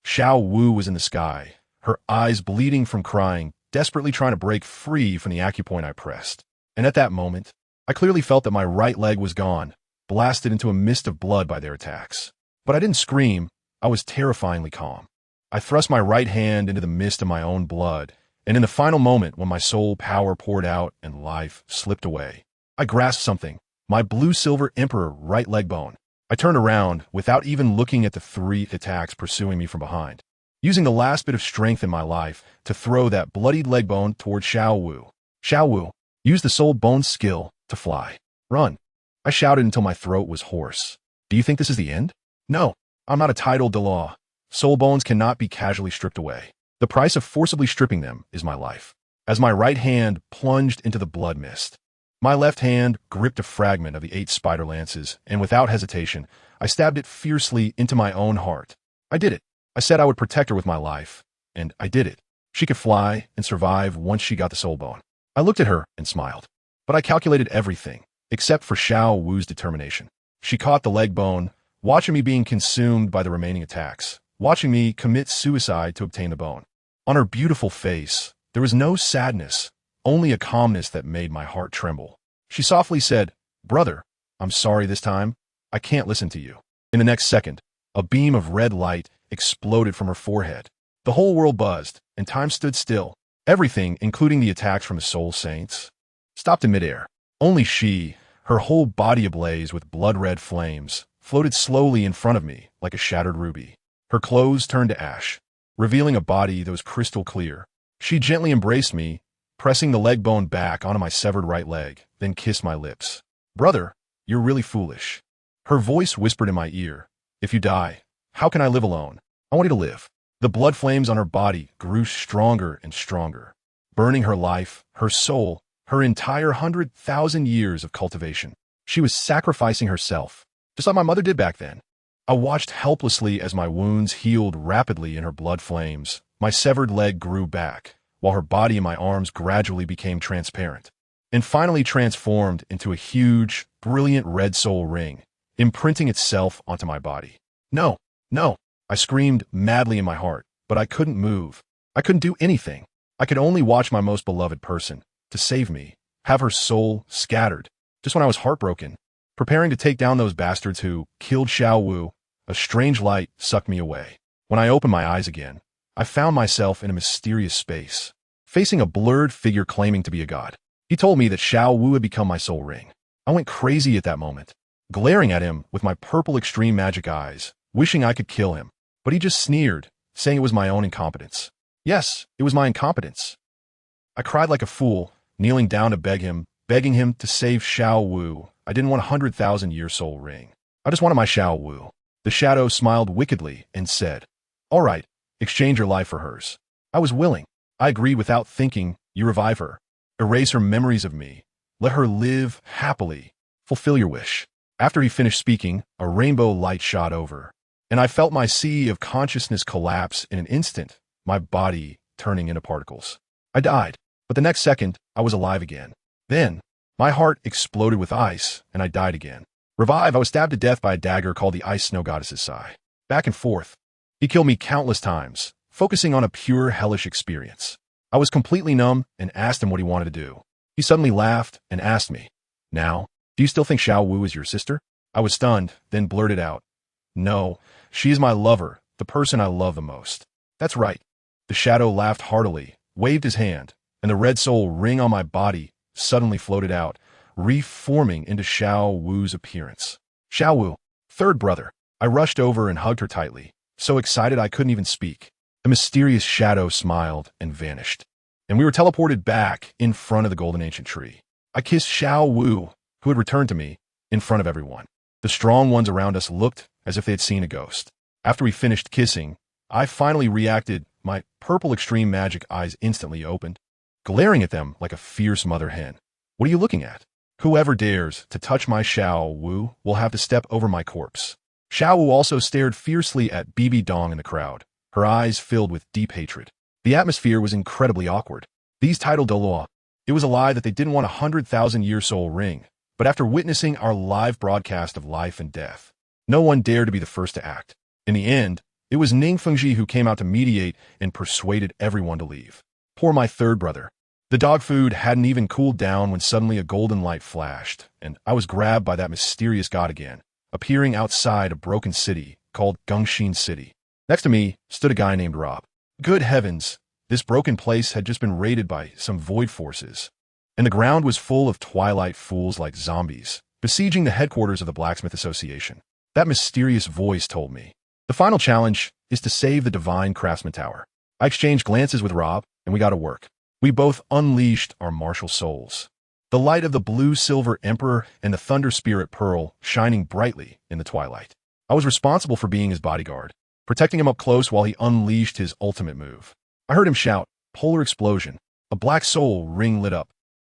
S1: Xiao Wu was in the sky, her eyes bleeding from crying, desperately trying to break free from the acupoint I pressed. And at that moment, I clearly felt that my right leg was gone, blasted into a mist of blood by their attacks. But I didn't scream. I was terrifyingly calm. I thrust my right hand into the mist of my own blood, and in the final moment when my soul power poured out and life slipped away, I grasped something, my Blue-Silver Emperor right leg bone. I turned around without even looking at the 3 attacks pursuing me from behind, using the last bit of strength in my life to throw that bloodied leg bone toward Xiao Wu. Xiao Wu, use the soul bone skill to fly. Run. I shouted until my throat was hoarse. Do you think this is the end? No, I'm not a titled Douluo. Soul bones cannot be casually stripped away. The price of forcibly stripping them is my life. As my right hand plunged into the blood mist, my left hand gripped a fragment of the 8 spider lances, and without hesitation, I stabbed it fiercely into my own heart. I did it. I said I would protect her with my life, and I did it. She could fly and survive once she got the soul bone. I looked at her and smiled. But I calculated everything, except for Xiao Wu's determination. She caught the leg bone, watching me being consumed by the remaining attacks, watching me commit suicide to obtain the bone. On her beautiful face, there was no sadness, only a calmness that made my heart tremble. She softly said, "Brother, I'm sorry this time. I can't listen to you." In the next second, A beam of red light exploded from her forehead. The whole world buzzed, and time stood still. Everything, including the attacks from the Soul Saints, stopped in midair. Only she, her whole body ablaze with blood-red flames, floated slowly in front of me like a shattered ruby. Her clothes turned to ash, revealing a body that was crystal clear. She gently embraced me, pressing the leg bone back onto my severed right leg, then kissed my lips. "Brother, you're really foolish." Her voice whispered in my ear, "If you die, how can I live alone? I want you to live." The blood flames on her body grew stronger and stronger, burning her life, her soul, her entire 100,000 years of cultivation. She was sacrificing herself, just like my mother did back then. I watched helplessly as my wounds healed rapidly in her blood flames. My severed leg grew back, while her body and my arms gradually became transparent, and finally transformed into a huge, brilliant red soul ring, imprinting itself onto my body. "No, no," I screamed madly in my heart, but I couldn't move. I couldn't do anything. I could only watch my most beloved person, to save me, have her soul scattered. Just when I was heartbroken, preparing to take down those bastards who killed Xiao Wu, a strange light sucked me away. When I opened my eyes again, I found myself in a mysterious space, facing a blurred figure claiming to be a god. He told me that Xiao Wu had become my soul ring. I went crazy at that moment, glaring at him with my purple extreme magic eyes, wishing I could kill him. But he just sneered, saying it was my own incompetence. Yes, it was my incompetence. I cried like a fool, kneeling down to begging him to save Xiao Wu. I didn't want a 100,000-year soul ring. I just wanted my Xiao Wu. The shadow smiled wickedly and said, "All right, exchange your life for hers." I was willing. I agreed without thinking. "You revive her. Erase her memories of me. Let her live happily. Fulfill your wish." After he finished speaking, a rainbow light shot over, and I felt my sea of consciousness collapse in an instant, my body turning into particles. I died, but the next second, I was alive again. Then, my heart exploded with ice, and I died again. Revive, I was stabbed to death by a dagger called the Ice Snow Goddess's Sai. Back and forth. He killed me countless times, focusing on a pure hellish experience. I was completely numb and asked him what he wanted to do. He suddenly laughed and asked me, "Now, do you still think Xiao Wu is your sister?" I was stunned, then blurted out, "No, she is my lover, the person I love the most." "That's right." The shadow laughed heartily, waved his hand, and the red soul ring on my body suddenly floated out, reforming into Xiao Wu's appearance. "Xiao Wu, third brother." I rushed over and hugged her tightly, so excited I couldn't even speak. The mysterious shadow smiled and vanished, and we were teleported back in front of the golden ancient tree. I kissed Xiao Wu, who had returned to me, in front of everyone. The strong ones around us looked as if they had seen a ghost. After we finished kissing, I finally reacted. My purple extreme magic eyes instantly opened, glaring at them like a fierce mother hen. "What are you looking at? Whoever dares to touch my Xiao Wu will have to step over my corpse." Xiao Wu also stared fiercely at Bibi Dong in the crowd, her eyes filled with deep hatred. The atmosphere was incredibly awkward. These titled Douluo. It was a lie that they didn't want a 100,000-year soul ring, but after witnessing our live broadcast of life and death, no one dared to be the first to act. In the end, it was Ning Fengji who came out to mediate and persuaded everyone to leave. Poor my third brother. The dog food hadn't even cooled down when suddenly a golden light flashed, and I was grabbed by that mysterious god again, appearing outside a broken city called Gongxin City. Next to me stood a guy named Rob. Good heavens, this broken place had just been raided by some void forces, and the ground was full of twilight fools like zombies, besieging the headquarters of the Blacksmith Association. That mysterious voice told me, "The final challenge is to save the Divine Craftsman Tower." I exchanged glances with Rob, and we got to work. We both unleashed our martial souls. The light of the blue-silver Emperor and the Thunder Spirit Pearl shining brightly in the twilight. I was responsible for being his bodyguard, protecting him up close while he unleashed his ultimate move. I heard him shout, "Polar explosion." A black soul ring lit up,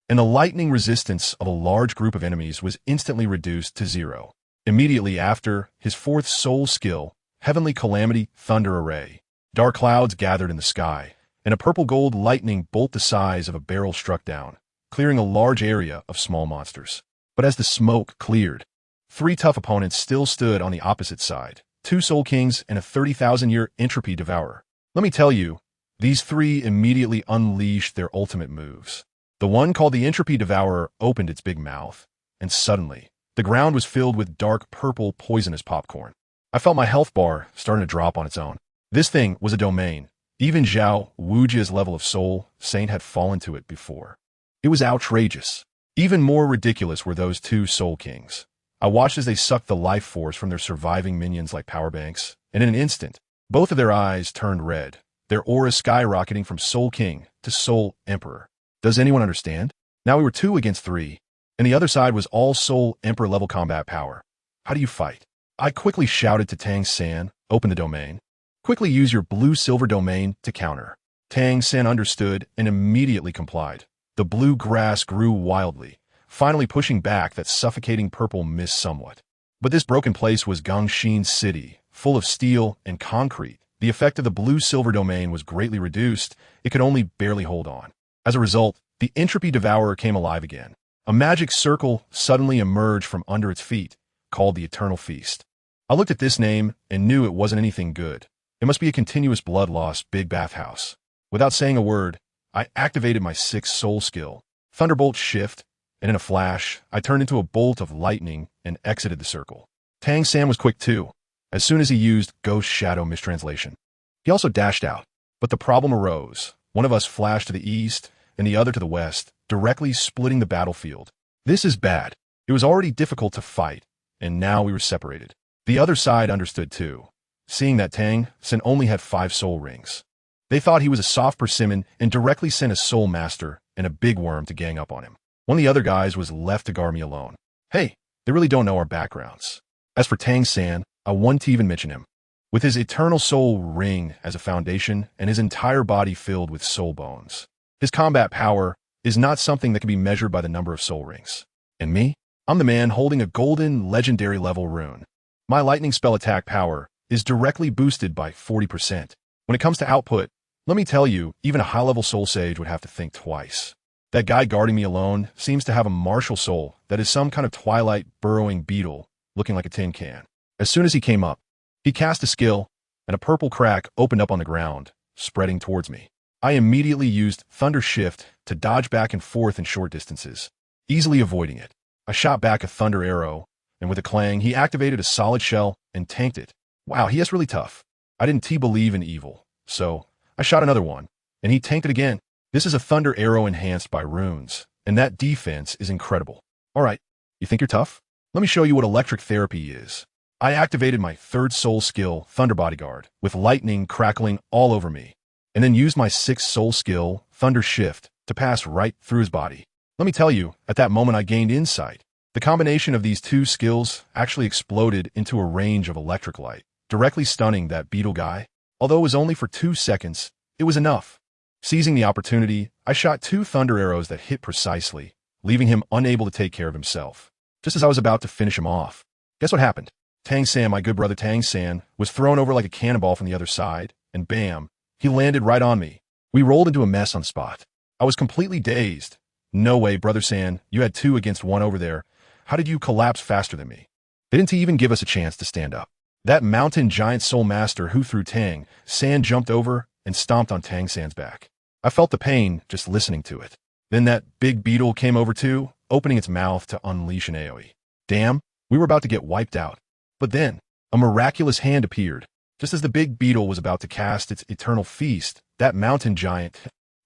S1: and the lightning resistance of a large group of enemies was instantly reduced to 0. Immediately after, his fourth soul skill, Heavenly Calamity Thunder Array. Dark clouds gathered in the sky, and a purple-gold lightning bolt the size of a barrel struck down, clearing a large area of small monsters. But as the smoke cleared, 3 tough opponents still stood on the opposite side, 2 Soul Kings and a 30,000-year Entropy Devourer. Let me tell you, these 3 immediately unleashed their ultimate moves. The one called the Entropy Devourer opened its big mouth, and suddenly, the ground was filled with dark purple poisonous popcorn. I felt my health bar starting to drop on its own. This thing was a domain. Even Xiao Wujia's level of soul saint had fallen to it before. It was outrageous. Even more ridiculous were those two soul kings. I watched as they sucked the life force from their surviving minions like power banks, and in an instant, both of their eyes turned red, their aura skyrocketing from Soul King to Soul Emperor. Does anyone understand? Now we were 2 against 3, and the other side was all Soul Emperor level combat power. How do you fight? I quickly shouted to Tang San, open the domain. Quickly use your blue-silver domain to counter. Tang San understood and immediately complied. The blue grass grew wildly, finally pushing back that suffocating purple mist somewhat. But this broken place was Gongxin's city, full of steel and concrete. The effect of the blue-silver domain was greatly reduced. It could only barely hold on. As a result, the Entropy Devourer came alive again. A magic circle suddenly emerged from under its feet, called the Eternal Feast. I looked at this name and knew it wasn't anything good. It must be a continuous blood loss big bathhouse. Without saying a word, I activated my 6th soul skill, Thunderbolt Shift, and in a flash, I turned into a bolt of lightning and exited the circle. Tang San was quick too, as soon as he used Ghost Shadow Mistranslation. He also dashed out, but the problem arose. One of us flashed to the east and the other to the west, directly splitting the battlefield. This is bad. It was already difficult to fight, and now we were separated. The other side understood too, seeing that Tang San only had 5 soul rings. They thought he was a soft persimmon and directly sent a soul master and a big worm to gang up on him. One of the other guys was left to guard me alone. Hey, they really don't know our backgrounds. As for Tang San, I wanted to even mention him. With his eternal soul ring as a foundation and his entire body filled with soul bones. His combat power is not something that can be measured by the number of soul rings. And me? I'm the man holding a golden legendary level rune. My lightning spell attack power is directly boosted by 40%. When it comes to output, let me tell you, even a high-level soul sage would have to think twice. That guy guarding me alone seems to have a martial soul that is some kind of twilight burrowing beetle looking like a tin can. As soon as he came up, he cast a skill, and a purple crack opened up on the ground, spreading towards me. I immediately used Thunder Shift to dodge back and forth in short distances, easily avoiding it. I shot back a Thunder Arrow, and with a clang, he activated a solid shell and tanked it. Wow, he is really tough. I didn't believe in evil, so I shot another one, and he tanked it again. This is a Thunder Arrow enhanced by runes, and that defense is incredible. All right, you think you're tough? Let me show you what electric therapy is. I activated my 3rd soul skill, Thunder Bodyguard, with lightning crackling all over me, and then used my 6th soul skill, Thunder Shift, to pass right through his body. Let me tell you, at that moment I gained insight. The combination of these 2 skills actually exploded into a range of electric light, directly stunning that beetle guy. Although it was only for 2 seconds, it was enough. Seizing the opportunity, I shot 2 thunder arrows that hit precisely, leaving him unable to take care of himself. Just as I was about to finish him off, guess what happened? Tang San, my good brother Tang San, was thrown over like a cannonball from the other side, and bam, he landed right on me. We rolled into a mess on the spot. I was completely dazed. No way, brother San, you had 2 against 1 over there. How did you collapse faster than me? They didn't even give us a chance to stand up. That mountain giant soul master who threw Tang San jumped over and stomped on Tang San's back. I felt the pain just listening to it. Then that big beetle came over too, opening its mouth to unleash an AoE. Damn, we were about to get wiped out. But then, a miraculous hand appeared. Just as the big beetle was about to cast its eternal feast, that mountain giant,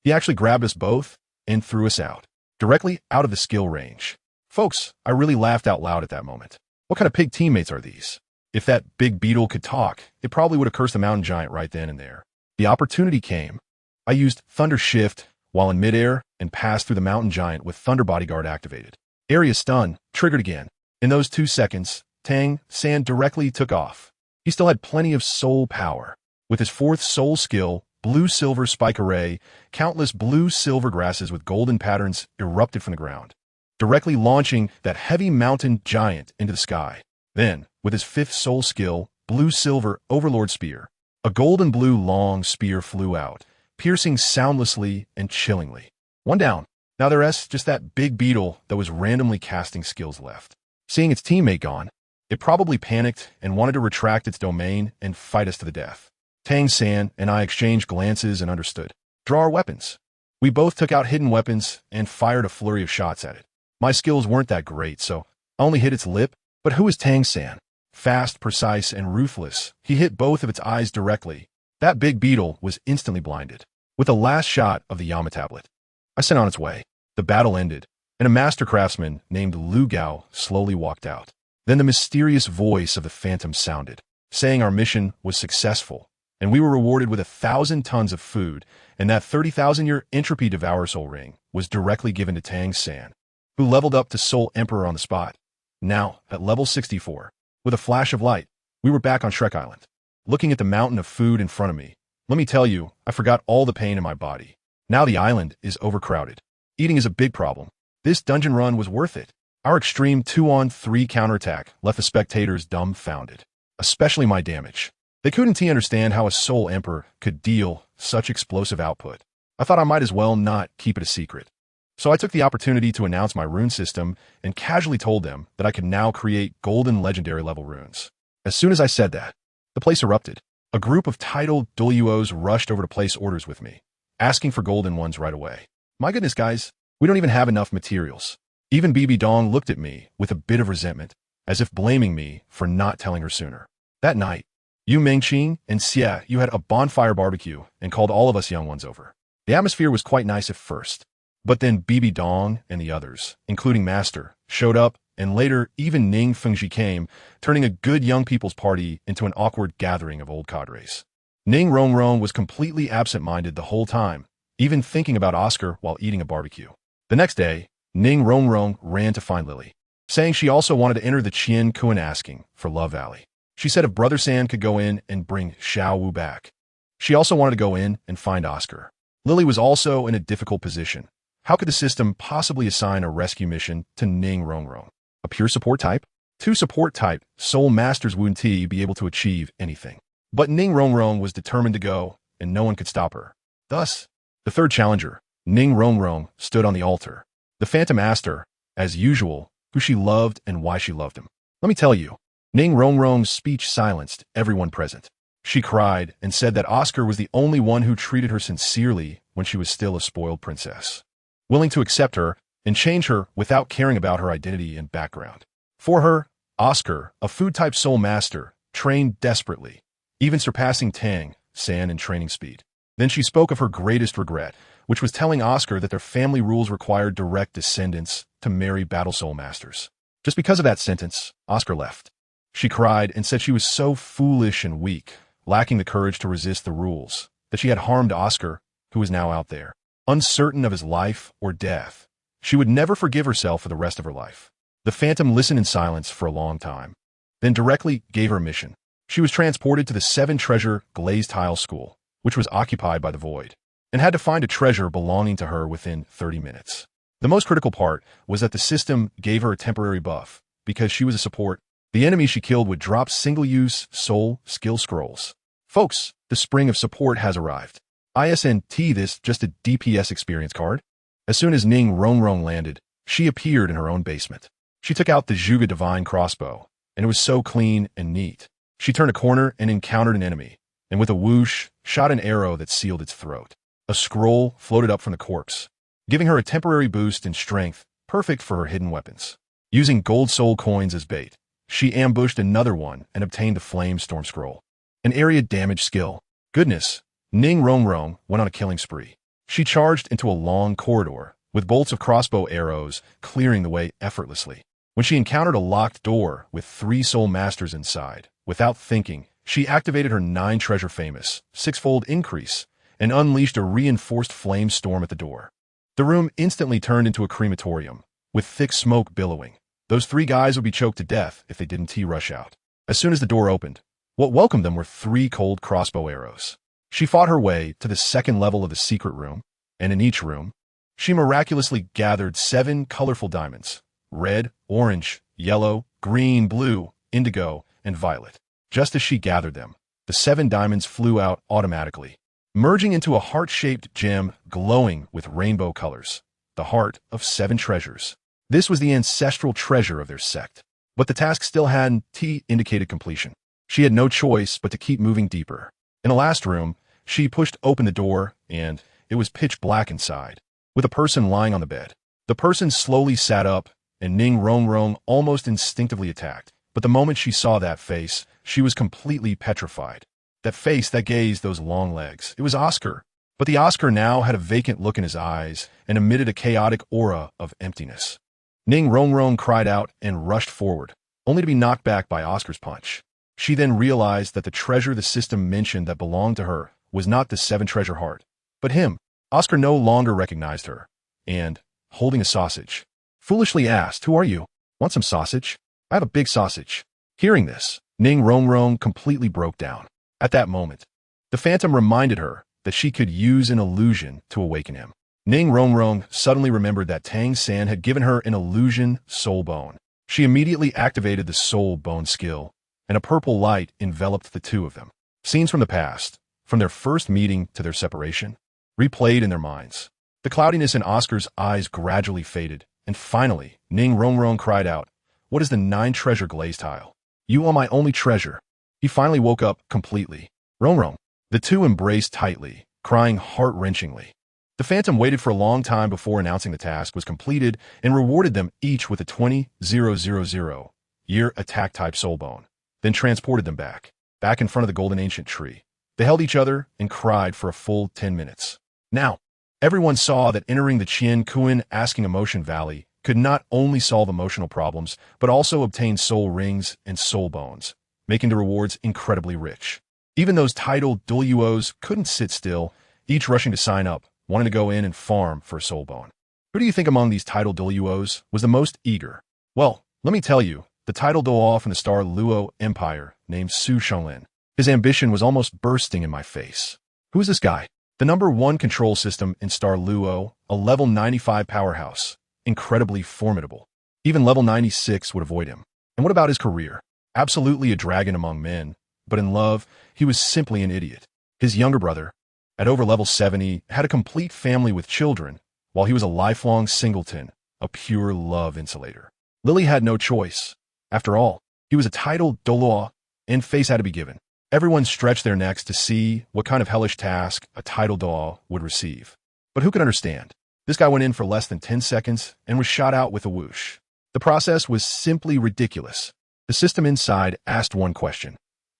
S1: he actually grabbed us both and threw us out, directly out of the skill range. Folks, I really laughed out loud at that moment. What kind of pig teammates are these? If that big beetle could talk, it probably would have cursed the mountain giant right then and there. The opportunity came. I used Thunder Shift while in midair and passed through the mountain giant with Thunder Bodyguard activated. Area stun triggered again. In those 2 seconds, Tang San directly took off. He still had plenty of soul power. With his 4th soul skill, Blue-Silver Spike Array, countless blue-silver grasses with golden patterns erupted from the ground, directly launching that heavy mountain giant into the sky. Then, with his 5th soul skill, Blue-Silver Overlord Spear, a golden-blue long spear flew out, piercing soundlessly and chillingly. 1 down. Now there's just that big beetle that was randomly casting skills left. Seeing its teammate gone, it probably panicked and wanted to retract its domain and fight us to the death. Tang San and I exchanged glances and understood. Draw our weapons. We both took out hidden weapons and fired a flurry of shots at it. My skills weren't that great, so I only hit its lip, but who is Tang San? Fast, precise, and ruthless, he hit both of its eyes directly. That big beetle was instantly blinded. With the last shot of the Yama tablet, I sent on its way. The battle ended, and a master craftsman named LuoBo slowly walked out. Then the mysterious voice of the phantom sounded, saying our mission was successful, and we were rewarded with 1,000 tons of food, and that 30,000-year entropy devour soul ring was directly given to Tang San, who leveled up to Soul Emperor on the spot. Now, at level 64, with a flash of light, we were back on Shrek Island. Looking at the mountain of food in front of me, let me tell you, I forgot all the pain in my body. Now the island is overcrowded. Eating is a big problem. This dungeon run was worth it. Our extreme 2-on-3 counterattack left the spectators dumbfounded, especially my damage. They couldn't understand how a Soul Emperor could deal such explosive output. I thought I might as well not keep it a secret. So I took the opportunity to announce my rune system and casually told them that I could now create golden legendary level runes. As soon as I said that, the place erupted. A group of titled Douluos rushed over to place orders with me, asking for golden ones right away. My goodness, guys, we don't even have enough materials. Even Bibi Dong looked at me with a bit of resentment, as if blaming me for not telling her sooner. That night, Yu Mingqing and Xia, you had a bonfire barbecue and called all of us young ones over. The atmosphere was quite nice at first, but then Bibi Dong and the others, including Master, showed up, and later even Ning Fengji came, turning a good young people's party into an awkward gathering of old cadres. Ning Rongrong was completely absent-minded the whole time, even thinking about Oscar while eating a barbecue. The next day, Ning Rongrong ran to find Lili, saying she also wanted to enter the Qian Kuan asking for Love Valley. She said if Brother San could go in and bring Xiao Wu back. She also wanted to go in and find Oscar. Lili was also in a difficult position. How could the system possibly assign a rescue mission to Ning Rongrong? A pure support type? 2 support type Soul Masters wouldn't be able to achieve anything. But Ning Rongrong was determined to go, and no one could stop her. Thus, the third challenger, Ning Rongrong, stood on the altar. The Phantom asked her, as usual, who she loved and why she loved him. Let me tell you, Ning Rongrong's speech silenced everyone present. She cried and said that Oscar was the only one who treated her sincerely when she was still a spoiled princess, willing to accept her and change her without caring about her identity and background. For her, Oscar, a food-type soul master, trained desperately, even surpassing Tang San in training speed. Then she spoke of her greatest regret, which was telling Oscar that their family rules required direct descendants to marry battle soul masters. Just because of that sentence, Oscar left. She cried and said she was so foolish and weak, lacking the courage to resist the rules, that she had harmed Oscar, who was now out there, uncertain of his life or death. She would never forgive herself for the rest of her life. The Phantom listened in silence for a long time, then directly gave her a mission. She was transported to the 7-treasure glazed tile school, which was occupied by the Void, and had to find a treasure belonging to her within 30 minutes. The most critical part was that the system gave her a temporary buff. Because she was a support, the enemy she killed would drop single-use soul skill scrolls. Folks, the spring of support has arrived. ISNT this just a DPS experience card? As soon as Ning Rongrong landed, she appeared in her own basement. She took out the Zhuqing divine crossbow, and it was so clean and neat. She turned a corner and encountered an enemy, and with a whoosh, shot an arrow that sealed its throat. A scroll floated up from the corpse, giving her a temporary boost in strength, perfect for her hidden weapons. Using gold soul coins as bait, she ambushed another one and obtained the Flame Storm Scroll. An area damage skill. Goodness, Ning Rongrong went on a killing spree. She charged into a long corridor, with bolts of crossbow arrows clearing the way effortlessly. When she encountered a locked door with 3 soul masters inside, without thinking, she activated her 9-treasure famous, 6-fold increase, and unleashed a reinforced flame storm at the door. The room instantly turned into a crematorium, with thick smoke billowing. Those 3 guys would be choked to death if they didn't rush out. As soon as the door opened, what welcomed them were 3 cold crossbow arrows. She fought her way to the 2nd level of the secret room, and in each room, she miraculously gathered 7 colorful diamonds: red, orange, yellow, green, blue, indigo, and violet. Just as she gathered them, the 7 diamonds flew out automatically, merging into a heart-shaped gem glowing with rainbow colors, the heart of 7 treasures. This was the ancestral treasure of their sect, but the task still hadn't indicated completion. She had no choice but to keep moving deeper. In the last room, she pushed open the door, and it was pitch black inside, with a person lying on the bed. The person slowly sat up, and Ning Rongrong almost instinctively attacked, But the moment she saw that face, she was completely petrified. That face, that gaze, those long legs. It was Oscar. But the Oscar now had a vacant look in his eyes and emitted a chaotic aura of emptiness. Ning Rongrong cried out and rushed forward, only to be knocked back by Oscar's punch. She then realized that the treasure the system mentioned that belonged to her was not the 7 treasure heart, but him. Oscar no longer recognized her, and, holding a sausage, foolishly asked, "Who are you? Want some sausage? I have a big sausage." Hearing this, Ning Rongrong completely broke down. At that moment, the phantom reminded her that she could use an illusion to awaken him. Ning Rongrong suddenly remembered that Tang San had given her an illusion soul bone. She immediately activated the soul bone skill, and a purple light enveloped the two of them. Scenes from the past, from their first meeting to their separation, replayed in their minds. The cloudiness in Oscar's eyes gradually faded, and finally, Ning Rongrong cried out, "What is the 9 treasure glazed tile? You are my only treasure." He finally woke up completely. Rongrong. The two embraced tightly, crying heart-wrenchingly. The phantom waited for a long time before announcing the task was completed and rewarded them each with a 20,000 year attack type soul bone, then transported them back in front of the golden ancient tree. They held each other and cried for a full 10 minutes. Now, everyone saw that entering the Qian asking emotion valley could not only solve emotional problems, but also obtain soul rings and soul bones, making the rewards incredibly rich. Even those titled Douluos couldn't sit still, each rushing to sign up, wanting to go in and farm for a soul bone. Who do you think among these titled Douluos was the most eager? Well, let me tell you, the titled Douluo from the star Luo Empire, named Su Shonglin. His ambition was almost bursting in my face. Who is this guy? The #1 control system in star Luo, a level 95 powerhouse. Incredibly formidable. Even level 96 would avoid him. And what about his career? Absolutely a dragon among men, but in love, he was simply an idiot. His younger brother, at over level 70, had a complete family with children, while he was a lifelong singleton, a pure love insulator. Lili had no choice. After all, he was a titled Douluo, and face had to be given. Everyone stretched their necks to see what kind of hellish task a titled Douluo would receive. But who could understand? This guy went in for less than 10 seconds and was shot out with a whoosh. The process was simply ridiculous. The system inside asked one question.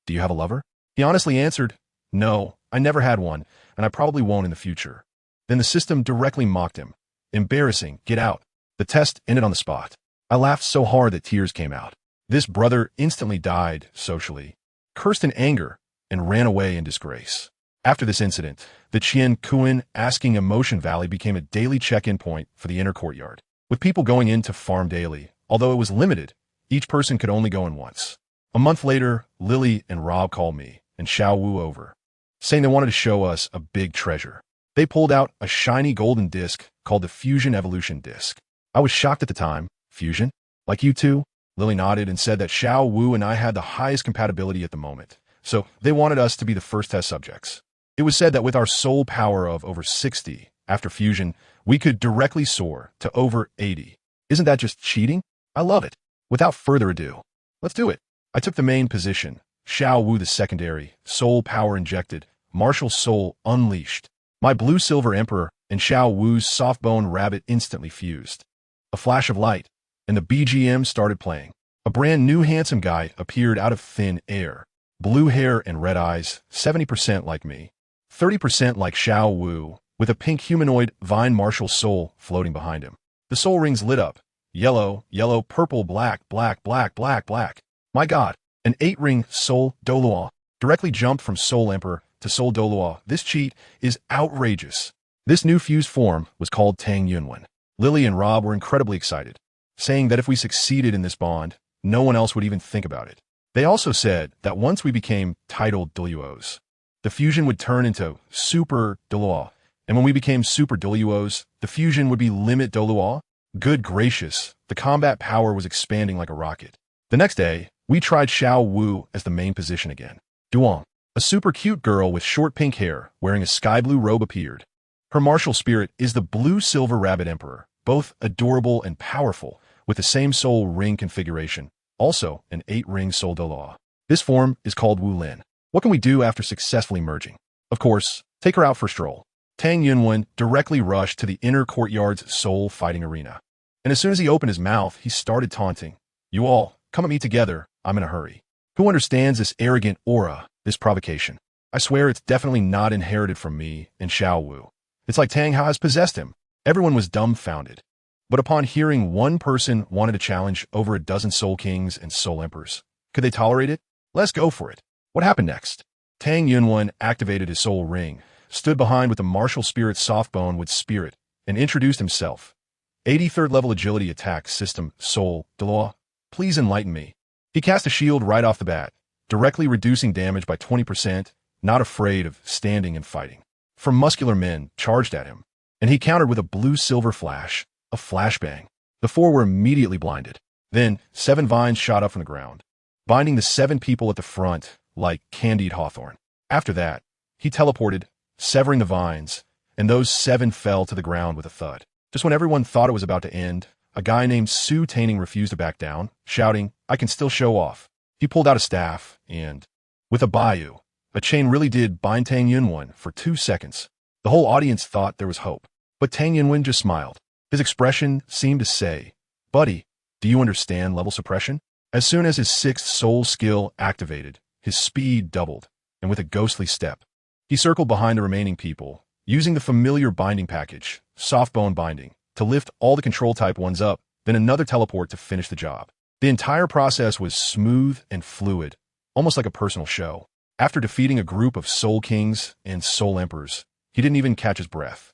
S1: "Do you have a lover?" He honestly answered, "No, I never had one, and I probably won't in the future." Then the system directly mocked him. "Embarrassing, get out." The test ended on the spot. I laughed so hard that tears came out. This brother instantly died socially, cursed in anger, and ran away in disgrace. After this incident, the Qian asking emotion valley became a daily check-in point for the inner courtyard, with people going in to farm daily. Although it was limited, each person could only go in once. A month later, Lili and Rob called me and Xiao over, saying they wanted to show us a big treasure. They pulled out a shiny golden disc called the Fusion Evolution Disc. I was shocked at the time. Fusion? Like you two? Lili nodded and said that Xiao Wu and I had the highest compatibility at the moment, so they wanted us to be the first test subjects. It was said that with our soul power of over 60, after fusion, we could directly soar to over 80. Isn't that just cheating? I love it. Without further ado, let's do it. I took the main position, Xiao Wu the secondary, soul power injected, martial soul unleashed. My blue-silver emperor and Xiao Wu's soft-bone rabbit instantly fused. A flash of light, and the BGM started playing. A brand new handsome guy appeared out of thin air. Blue hair and red eyes, 70% like me, 30% like Xiao Wu, with a pink humanoid vine martial soul floating behind him. The soul rings lit up. Yellow, yellow, purple, black, black, black, black, black. My God, an 8-ring soul Douluo directly jumped from soul emperor to soul Douluo. This cheat is outrageous. This new fused form was called Tang Yunwen. Lili and Rob were incredibly excited, saying that if we succeeded in this bond, no one else would even think about it. They also said that once we became titled Douluos, the fusion would turn into Super Douluo, and when we became Super Douluos, the fusion would be Limit Douluo. Good gracious, the combat power was expanding like a rocket. The next day, we tried Xiao Wu as the main position again. Duong, a super cute girl with short pink hair, wearing a sky blue robe appeared. Her martial spirit is the blue-silver rabbit emperor, both adorable and powerful, with the same soul ring configuration, also an 8-ring soul Douluo. This form is called Wu Lin. What can we do after successfully merging? Of course, take her out for a stroll. Tang Yunwen directly rushed to the inner courtyard's soul fighting arena. And as soon as he opened his mouth, he started taunting. "You all, come at me together. I'm in a hurry. Who understands this arrogant aura, this provocation? I swear it's definitely not inherited from me and Xiao Wu. It's like Tang Hao has possessed him. Everyone was dumbfounded. But upon hearing one person wanted to challenge over a dozen Soul Kings and Soul Emperors, could they tolerate it? Let's go for it. What happened next? Tang Yunwen activated his soul ring, stood behind with the martial spirit Softbone with spirit, and introduced himself. 83rd level agility attack system, Soul, Douluo. Please enlighten me. He cast a shield right off the bat, directly reducing damage by 20%, not afraid of standing and fighting. Four muscular men charged at him, and he countered with a blue-silver flash, a flashbang. The four were immediately blinded. Then, 7 vines shot up from the ground, binding the 7 people at the front like candied hawthorn. After that, he teleported, severing the vines, and those 7 fell to the ground with a thud. Just when everyone thought it was about to end, a guy named Su Taining refused to back down, shouting, "I can still show off." He pulled out a staff, and, with a bayou, a chain really did bind Tang Yunwen for 2 seconds. The whole audience thought there was hope, but Tang Yunwen just smiled. His expression seemed to say, "Buddy, do you understand level suppression?" As soon as his 6th soul skill activated, his speed doubled, and with a ghostly step, he circled behind the remaining people, using the familiar binding package, Softbone Binding, to lift all the control type ones up, then another teleport to finish the job. The entire process was smooth and fluid, almost like a personal show. After defeating a group of Soul Kings and Soul Emperors, he didn't even catch his breath.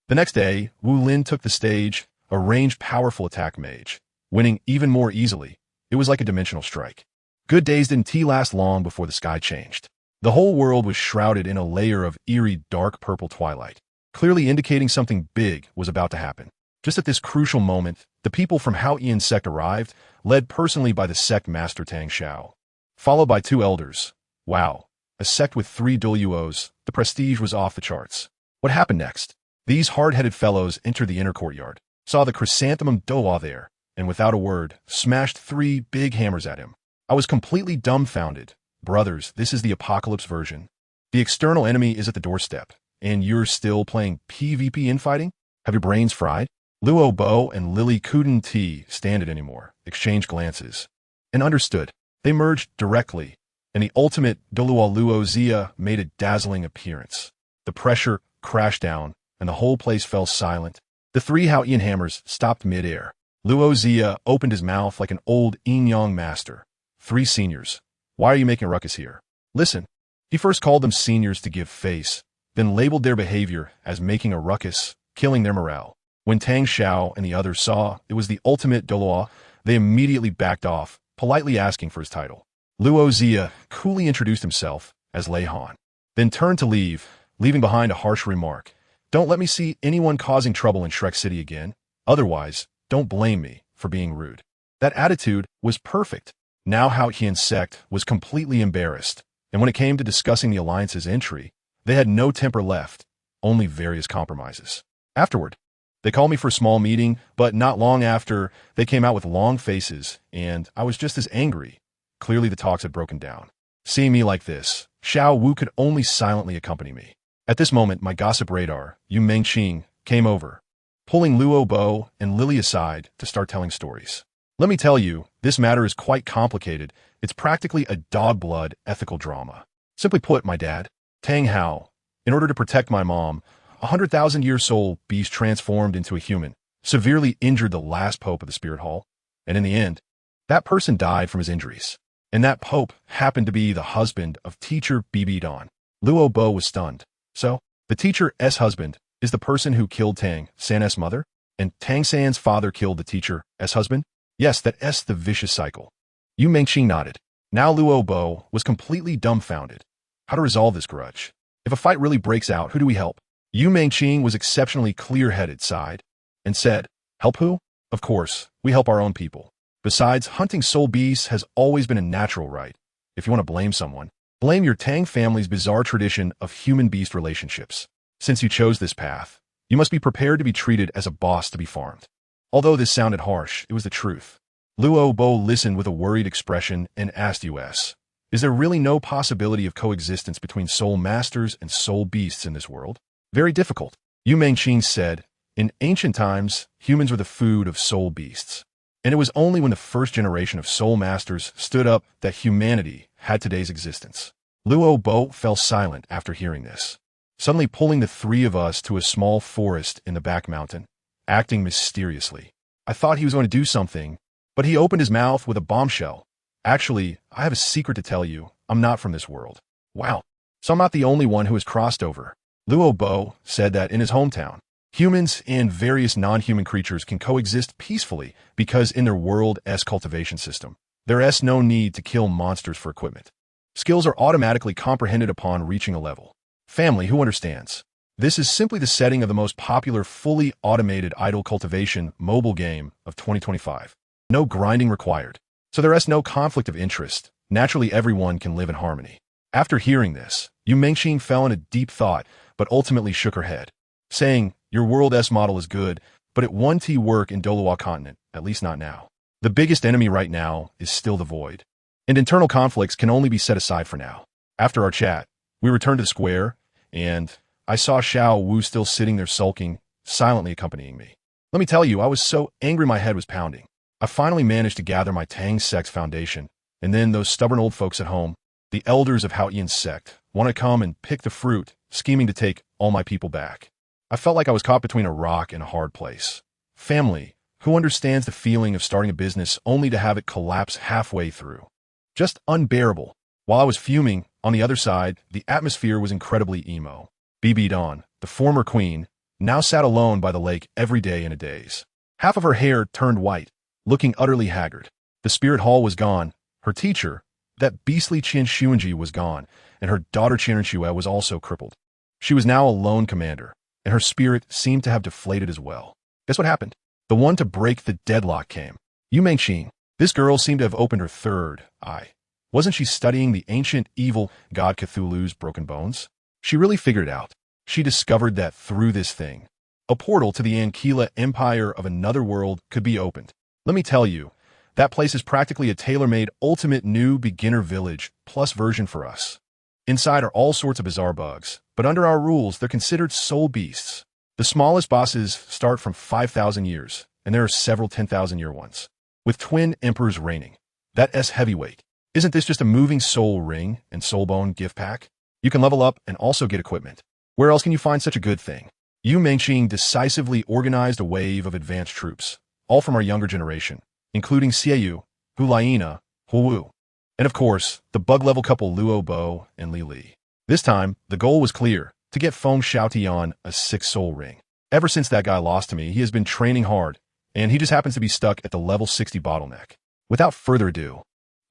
S1: The next day, Wu Lin took the stage, a ranged powerful attack mage, winning even more easily. It was like a dimensional strike. Good days didn't last long before the sky changed. The whole world was shrouded in a layer of eerie dark purple twilight, clearly indicating something big was about to happen. Just at this crucial moment, the people from Hao Ian sect arrived, led personally by the sect master Tang Xiao, followed by 2 elders. Wow, a sect with 3 Douluos, the prestige was off the charts. What happened next? These hard-headed fellows entered the inner courtyard, saw the chrysanthemum Douluo there, and without a word, smashed 3 big hammers at him. I was completely dumbfounded. Brothers, this is the apocalypse version. The external enemy is at the doorstep, and you're still playing PvP infighting? Have your brains fried? LuoBo and Lili couldn't stand it anymore, exchanged glances, and understood. They merged directly, and the ultimate Douluo Luo made a dazzling appearance. The pressure crashed down, and the whole place fell silent. The 3 Hao Ian hammers stopped mid-air. Luo opened his mouth like an old Yin Yang master. 3 seniors. Why are you making a ruckus here? Listen. He first called them seniors to give face, then labeled their behavior as making a ruckus, killing their morale. When Tang Xiao and the others saw it was the ultimate Douluo, they immediately backed off, politely asking for his title. Luo coolly introduced himself as Lei Han, then turned to leave, leaving behind a harsh remark. Don't let me see anyone causing trouble in Shrek City again. Otherwise, don't blame me for being rude. That attitude was perfect. Now Hao Ian sect was completely embarrassed, and when it came to discussing the alliance's entry, they had no temper left, only various compromises. Afterward, they called me for a small meeting, but not long after, they came out with long faces, and I was just as angry. Clearly the talks had broken down. Seeing me like this, Xiao Wu could only silently accompany me. At this moment, my gossip radar, Yu Mengqing, came over, pulling LuoBo and Lili aside to start telling stories. Let me tell you, this matter is quite complicated. It's practically a dog-blood ethical drama. Simply put, my dad, Tang Hao, in order to protect my mom, a 100,000-year soul beast transformed into a human, severely injured the last pope of the Spirit Hall, and in the end, that person died from his injuries. And that pope happened to be the husband of teacher Bibi Don. LuoBo was stunned. So, the teacher's husband is the person who killed Tang San's mother, and Tang San's father killed the teacher's husband? Yes, that's the vicious cycle. Yu Mengqing nodded. Now LuoBo was completely dumbfounded. How to resolve this grudge? If a fight really breaks out, who do we help? Yu Mengqing was exceptionally clear-headed, sighed, and said, help who? Of course, we help our own people. Besides, hunting soul beasts has always been a natural right. If you want to blame someone, blame your Tang family's bizarre tradition of human-beast relationships. Since you chose this path, you must be prepared to be treated as a boss to be farmed. Although this sounded harsh, it was the truth. LuoBo listened with a worried expression and asked us, is there really no possibility of coexistence between soul masters and soul beasts in this world? Very difficult. Yu Mengqing said, in ancient times, humans were the food of soul beasts. And it was only when the first generation of soul masters stood up that humanity had today's existence. LuoBo fell silent after hearing this, suddenly pulling the three of us to a small forest in the back mountain, acting mysteriously. I thought he was going to do something, but he opened his mouth with a bombshell. Actually, I have a secret to tell you. I'm not from this world. Wow. So I'm not the only one who has crossed over. LuoBo said that in his hometown, humans and various non-human creatures can coexist peacefully because in their world's cultivation system, there's no need to kill monsters for equipment. Skills are automatically comprehended upon reaching a level. Family, who understands? This is simply the setting of the most popular fully automated idle cultivation mobile game of 2025. No grinding required. So there is no conflict of interest. Naturally, everyone can live in harmony. After hearing this, Mengxing fell in a deep thought, but ultimately shook her head, saying, "Your world's model is good, but it won't work in Douluo continent, at least not now. The biggest enemy right now is still the void. And internal conflicts can only be set aside for now." After our chat, we returned to the square, and I saw Xiao Wu still sitting there sulking, silently accompanying me. Let me tell you, I was so angry my head was pounding. I finally managed to gather my Tang sect's foundation, and then those stubborn old folks at home, the elders of Haotian's sect, want to come and pick the fruit, scheming to take all my people back. I felt like I was caught between a rock and a hard place. Family, who understands the feeling of starting a business only to have it collapse halfway through? Just unbearable. While I was fuming, on the other side, the atmosphere was incredibly emo. Bibi Dawn, the former queen, now sat alone by the lake every day in a daze. Half of her hair turned white, looking utterly haggard. The spirit hall was gone. Her teacher, that beastly Chenxiang, was gone, and her daughter Chenxiang was also crippled. She was now a lone commander, and her spirit seemed to have deflated as well. Guess what happened? The one to break the deadlock came. Mengxing. This girl seemed to have opened her third eye. Wasn't she studying the ancient evil god Cthulhu's broken bones? She really figured it out. She discovered that through this thing, a portal to the Ankila Empire of another world could be opened. Let me tell you, that place is practically a tailor-made ultimate new beginner village plus version for us. Inside are all sorts of bizarre bugs, but under our rules, they're considered soul beasts. The smallest bosses start from 5,000 years, and there are several 10,000-year ones, with twin emperors reigning. That heavyweight. Isn't this just a moving soul ring and soulbone gift pack? You can level up and also get equipment. Where else can you find such a good thing? Mengxing decisively organized a wave of advanced troops, all from our younger generation, including Xiao, Hulaina, Wu, and of course, the bug-level couple LuoBo and Lili. This time, the goal was clear, to get Feng Xiaotian a 6-soul ring. Ever since that guy lost to me, he has been training hard, and he just happens to be stuck at the level 60 bottleneck. Without further ado,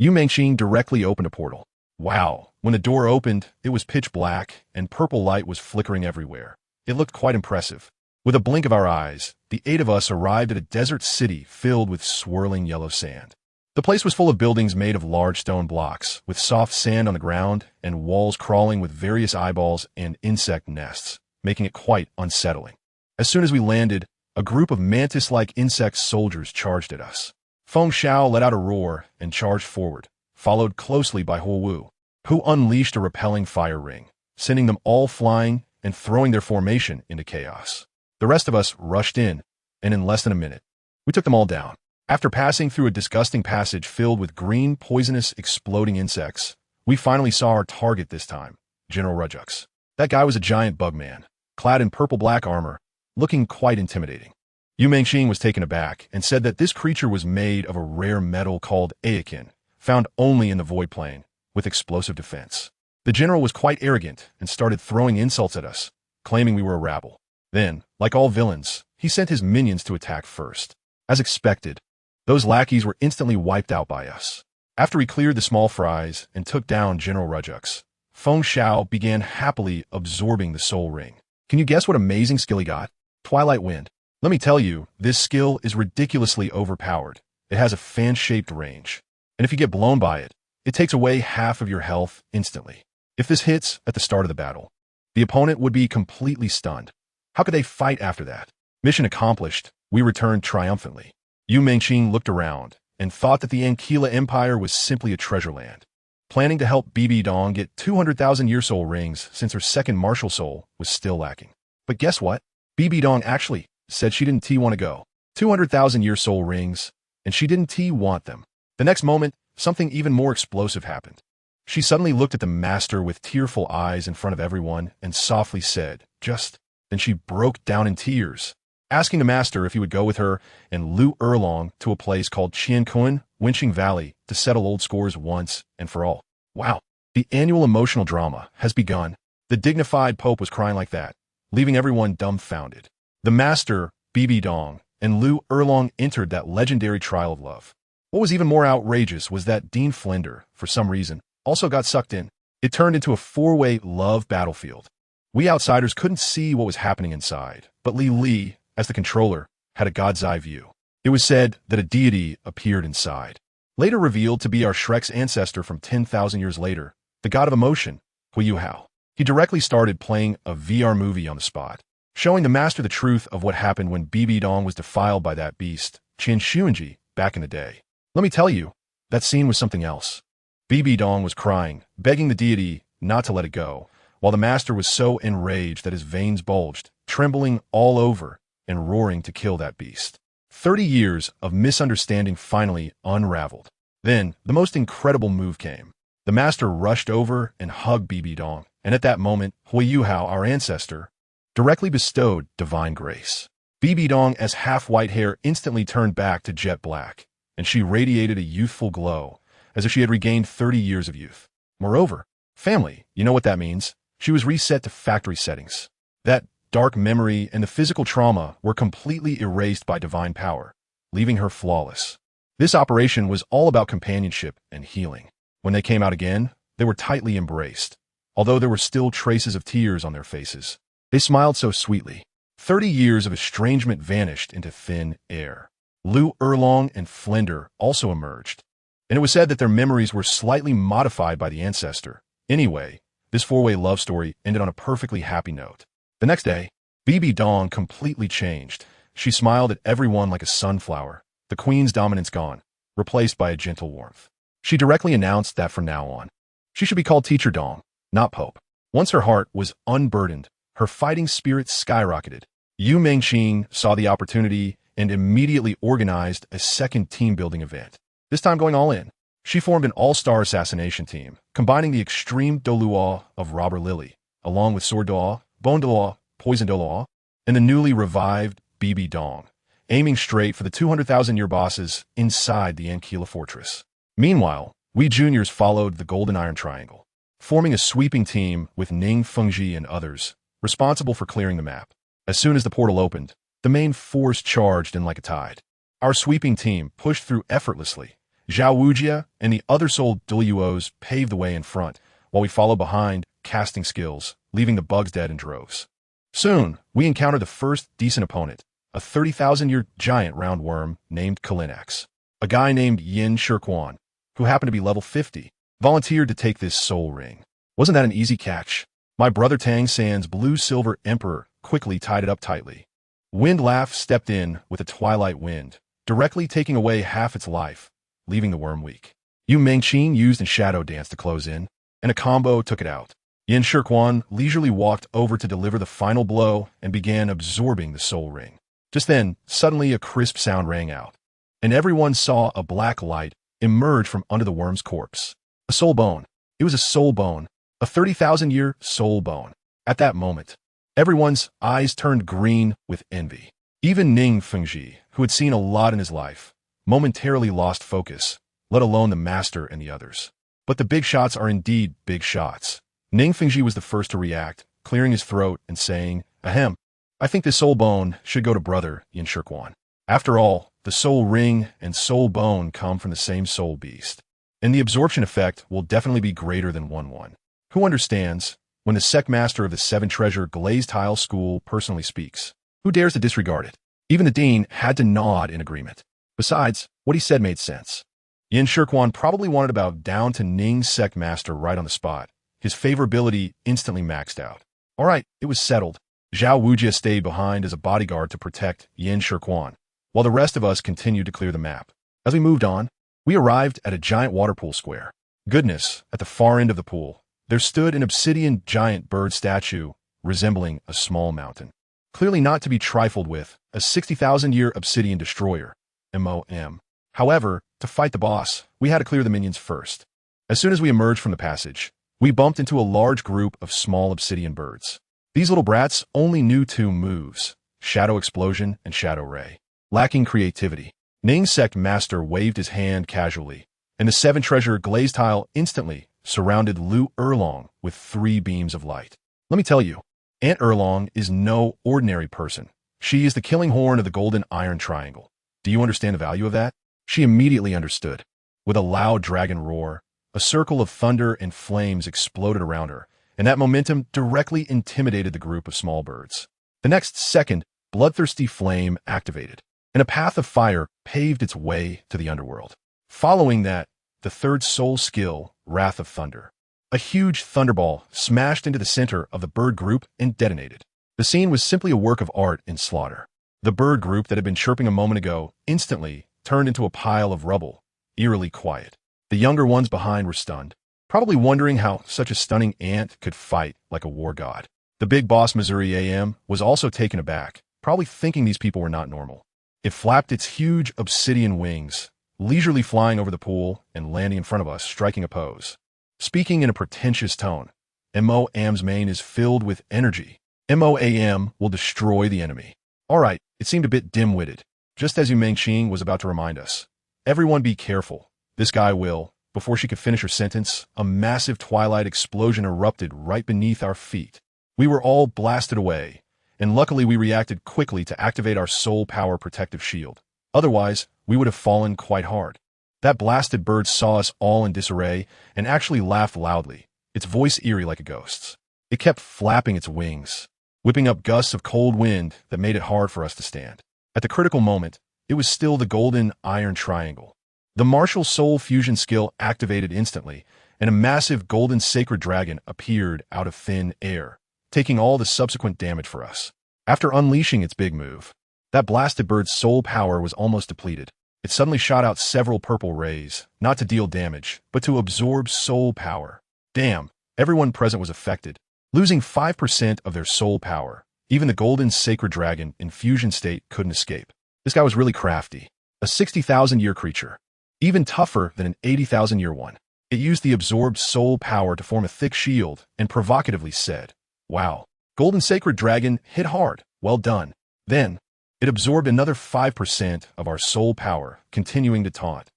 S1: Mengxing directly opened a portal. Wow, when the door opened, it was pitch black, and purple light was flickering everywhere. It looked quite impressive. With a blink of our eyes, the 8 of us arrived at a desert city filled with swirling yellow sand. The place was full of buildings made of large stone blocks, with soft sand on the ground and walls crawling with various eyeballs and insect nests, making it quite unsettling. As soon as we landed, a group of mantis-like insect soldiers charged at us. Feng Xiao let out a roar and charged forward, followed closely by Wu, who unleashed a repelling fire ring, sending them all flying and throwing their formation into chaos. The rest of us rushed in, and in less than a minute, we took them all down. After passing through a disgusting passage filled with green, poisonous, exploding insects, we finally saw our target this time, General Rujux. That guy was a giant bug man, clad in purple-black armor, looking quite intimidating. Mengxing was taken aback and said that this creature was made of a rare metal called Aekin, found only in the Void Plane, with explosive defense. The general was quite arrogant and started throwing insults at us, claiming we were a rabble. Then, like all villains, he sent his minions to attack first. As expected, those lackeys were instantly wiped out by us. After we cleared the small fries and took down General Rujux, Feng Xiao began happily absorbing the soul ring. Can you guess what amazing skill he got? Twilight Wind. Let me tell you, this skill is ridiculously overpowered. It has a fan-shaped range, and if you get blown by it, it takes away half of your health instantly. If this hits at the start of the battle, the opponent would be completely stunned. How could they fight after that? Mission accomplished, we returned triumphantly. Mengxing looked around and thought that the Ankila Empire was simply a treasure land, planning to help Bibi Dong get 200,000 year soul rings since her second martial soul was still lacking. But guess what? Bibi Dong actually said she didn't want to go. 200,000 year soul rings? and she didn't want them. The next moment, something even more explosive happened. She suddenly looked at the master with tearful eyes in front of everyone and softly said, "Just." Then she broke down in tears, asking the master if he would go with her and Luo'erlong to a place called Qiankun, Winching Valley, to settle old scores once and for all. Wow, the annual emotional drama has begun. The dignified pope was crying like that, leaving everyone dumbfounded. The master, Bibi Dong, and Luo'erlong entered that legendary trial of love. What was even more outrageous was that Dean Flinder, for some reason, also got sucked in. It turned into a four-way love battlefield. We outsiders couldn't see what was happening inside, but Lili, as the controller, had a god's eye view. It was said that a deity appeared inside. Later revealed to be our Shrek's ancestor from 10,000 years later, the god of emotion, Huiyuhao. He directly started playing a VR movie on the spot, showing the master the truth of what happened when Bibi Dong was defiled by that beast, Chenxiang, back in the day. Let me tell you, that scene was something else. Bibi Dong was crying, begging the deity not to let it go, while the master was so enraged that his veins bulged, trembling all over and roaring to kill that beast. 30 years of misunderstanding finally unraveled. Then, the most incredible move came. The master rushed over and hugged Bibi Dong, and at that moment, Huiyuhao, our ancestor, directly bestowed divine grace. Bibi Dong, as half-white hair, instantly turned back to jet black, and she radiated a youthful glow, as if she had regained 30 years of youth. Moreover, family, you know what that means? She was reset to factory settings. That dark memory and the physical trauma were completely erased by divine power, leaving her flawless. This operation was all about companionship and healing. When they came out again, they were tightly embraced. Although there were still traces of tears on their faces, they smiled so sweetly. 30 years of estrangement vanished into thin air. Luo'erlong and Flinder also emerged, and it was said that their memories were slightly modified by the ancestor. Anyway, this four-way love story ended on a perfectly happy note. The next day, Bibi Dong completely changed. She smiled at everyone like a sunflower, the queen's dominance gone, replaced by a gentle warmth. She directly announced that from now on, she should be called Teacher Dong, not Pope. Once her heart was unburdened, her fighting spirit skyrocketed. Yu Mengqing saw the opportunity and immediately organized a second team-building event, this time going all in. She formed an all-star assassination team, combining the extreme Douluo of Robber Lili, along with Sword Duo, Bone Duo, Poison Duo, and the newly revived Bibi Dong, aiming straight for the 200,000-year bosses inside the Ankila fortress. Meanwhile, we juniors followed the Golden Iron Triangle, forming a sweeping team with Ning, Fengji, and others, responsible for clearing the map. As soon as the portal opened, the main force charged in like a tide. Our sweeping team pushed through effortlessly. Xiao Wujia and the other soul Douluos paved the way in front, while we followed behind, casting skills, leaving the bugs dead in droves. Soon, we encountered the first decent opponent, a 30,000-year giant roundworm named Kalinax. A guy named Yin Shirquan, who happened to be level 50, volunteered to take this soul ring. Wasn't that an easy catch? My brother Tang San's blue-silver emperor quickly tied it up tightly. Wind Laugh stepped in with a twilight wind, directly taking away half its life, leaving the worm weak. Yu Mengqing used a shadow dance to close in, and a combo took it out. Yin Shirquan leisurely walked over to deliver the final blow and began absorbing the soul ring. Just then, suddenly a crisp sound rang out, and everyone saw a black light emerge from under the worm's corpse. A soul bone. It was a soul bone, a 30,000-year soul bone. At that moment, everyone's eyes turned green with envy. Even Ning Fengji, who had seen a lot in his life, momentarily lost focus, let alone the master and the others. But the big shots are indeed big shots. Ning Fengji was the first to react, clearing his throat and saying, "Ahem, I think this soul bone should go to brother Yin Shirquan. After all, the soul ring and soul bone come from the same soul beast, and the absorption effect will definitely be greater than 1-1. Who understands when the sect master of the Seven Treasure Glazed Tile School personally speaks? Who dares to disregard it?" Even the dean had to nod in agreement. Besides, what he said made sense. Yin Shirquan probably wanted to bow down to Ning's sect master right on the spot. His favorability instantly maxed out. All right, it was settled. Xiao Wujia stayed behind as a bodyguard to protect Yin Shirquan, while the rest of us continued to clear the map. As we moved on, we arrived at a giant water pool square. Goodness, at the far end of the pool, there stood an obsidian giant bird statue resembling a small mountain. Clearly not to be trifled with, a 60,000-year obsidian destroyer, MOM. However, to fight the boss, we had to clear the minions first. As soon as we emerged from the passage, we bumped into a large group of small obsidian birds. These little brats only knew two moves, Shadow Explosion and Shadow Ray. Lacking creativity, Ning's sect master waved his hand casually, and the 7-treasure glazed tile instantly surrounded Luo'erlong with 3 beams of light. Let me tell you, Aunt Erlong is no ordinary person. She is the killing horn of the golden iron triangle. Do you understand the value of that? She immediately understood. With a loud dragon roar, a circle of thunder and flames exploded around her, and that momentum directly intimidated the group of small birds. The next second, bloodthirsty flame activated, and a path of fire paved its way to the underworld. Following that, the third soul skill, Wrath of Thunder. A huge thunderball smashed into the center of the bird group and detonated. The scene was simply a work of art in slaughter. The bird group that had been chirping a moment ago instantly turned into a pile of rubble, eerily quiet. The younger ones behind were stunned, probably wondering how such a stunning ant could fight like a war god. The big boss Missouri AM was also taken aback, probably thinking these people were not normal. It flapped its huge obsidian wings, leisurely flying over the pool and landing in front of us, striking a pose. Speaking in a pretentious tone, MOAM's mane is filled with energy. MOAM will destroy the enemy. All right, it seemed a bit dim-witted, just as Xiao was about to remind us. Everyone be careful. This guy will. Before she could finish her sentence, a massive twilight explosion erupted right beneath our feet. We were all blasted away, and luckily we reacted quickly to activate our soul power protective shield. Otherwise, we would have fallen quite hard. That blasted bird saw us all in disarray and actually laughed loudly, its voice eerie like a ghost's. It kept flapping its wings, whipping up gusts of cold wind that made it hard for us to stand. At the critical moment, it was still the golden iron triangle. The martial soul fusion skill activated instantly, and a massive golden sacred dragon appeared out of thin air, taking all the subsequent damage for us. After unleashing its big move, that blasted bird's soul power was almost depleted. It suddenly shot out several purple rays, not to deal damage, but to absorb soul power. Damn, everyone present was affected, losing 5% of their soul power. Even the golden sacred dragon in fusion state couldn't escape. This guy was really crafty. A 60,000-year creature. Even tougher than an 80,000-year one. It used the absorbed soul power to form a thick shield and provocatively said, "Wow, golden sacred dragon hit hard, well done." Then, it absorbed another 5% of our soul power, continuing to taunt.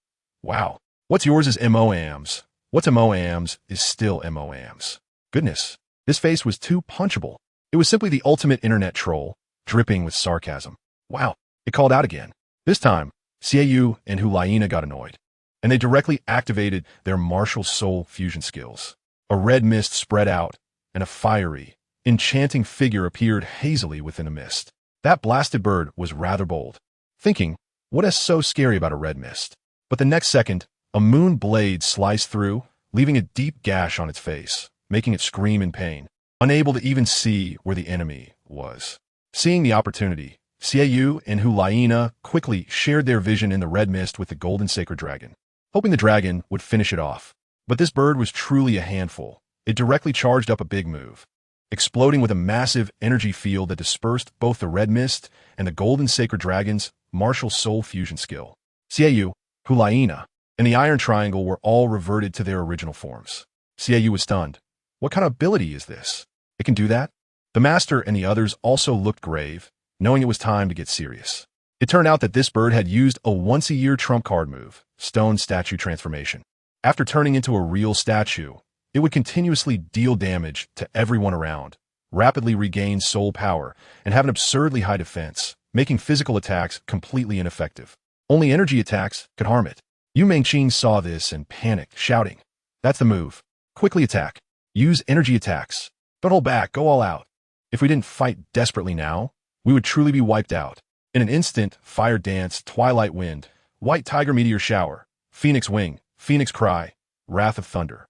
S1: "Wow, what's yours is MOAM's. What's MOAM's is still MOAM's." Goodness, this face was too punchable. It was simply the ultimate internet troll, dripping with sarcasm. Wow, it called out again. This time, Xiao and Hulaina got annoyed, and they directly activated their martial soul fusion skills. A red mist spread out, and a fiery, enchanting figure appeared hazily within a mist. That blasted bird was rather bold, thinking, what is so scary about a red mist? But the next second, a moon blade sliced through, leaving a deep gash on its face, making it scream in pain, unable to even see where the enemy was. Seeing the opportunity, Xiao and Hulaina quickly shared their vision in the red mist with the golden sacred dragon, hoping the dragon would finish it off. But this bird was truly a handful. It directly charged up a big move, exploding with a massive energy field that dispersed both the red mist and the golden sacred dragon's martial soul fusion skill. Xiao, Hulaina, and the iron triangle were all reverted to their original forms. Xiao was stunned. What kind of ability is this? It can do that? The master and the others also looked grave, knowing it was time to get serious. It turned out that this bird had used a once-a-year trump card move, Stone Statue Transformation. After turning into a real statue, it would continuously deal damage to everyone around, rapidly regain soul power, and have an absurdly high defense, making physical attacks completely ineffective. Only energy attacks could harm it. Xiao saw this and panicked, shouting, "That's the move. Quickly attack. Use energy attacks. Don't hold back, go all out." If we didn't fight desperately now, we would truly be wiped out. In an instant, fire dance, twilight wind, white tiger meteor shower, phoenix wing, phoenix cry, wrath of thunder.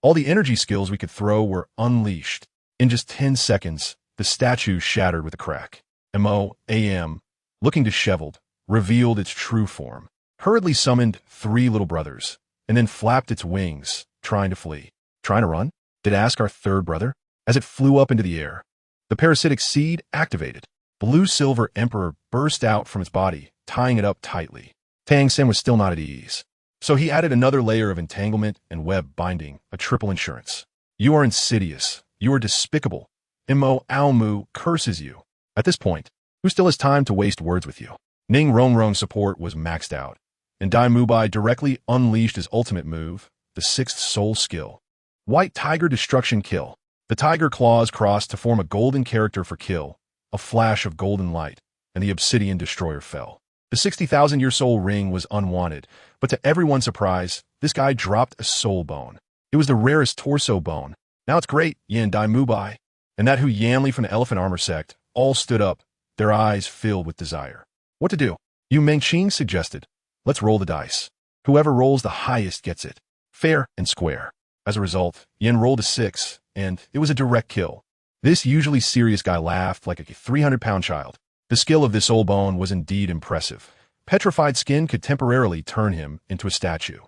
S1: All the energy skills we could throw were unleashed. In just 10 seconds, the statue shattered with a crack. MOAM, looking disheveled, revealed its true form, hurriedly summoned 3 little brothers, and then flapped its wings, trying to flee. Trying to run? Did ask our third brother? As it flew up into the air, the parasitic seed activated. Blue-silver emperor burst out from its body, tying it up tightly. Tang Sen was still not at ease. So he added another layer of entanglement and web binding, a triple insurance. You are insidious. You are despicable. Imo Aomu curses you. At this point, who still has time to waste words with you? Ning Rongrong support was maxed out, and Mubai directly unleashed his ultimate move, the 6th soul skill. White Tiger Destruction Kill. The tiger claws crossed to form a golden character for kill, a flash of golden light, and the obsidian destroyer fell. The 60,000-year soul ring was unwanted, but to everyone's surprise, this guy dropped a soul bone. It was the rarest torso bone. Now it's great, Yin Mubai. And that Hu Yanli from the Elephant Armor sect all stood up, their eyes filled with desire. What to do? Yu Mengqing suggested, let's roll the dice. Whoever rolls the highest gets it. Fair and square. As a result, Yin rolled a 6, and it was a direct kill. This usually serious guy laughed like a 300-pound child. The skill of this soul bone was indeed impressive. Petrified skin could temporarily turn him into a statue,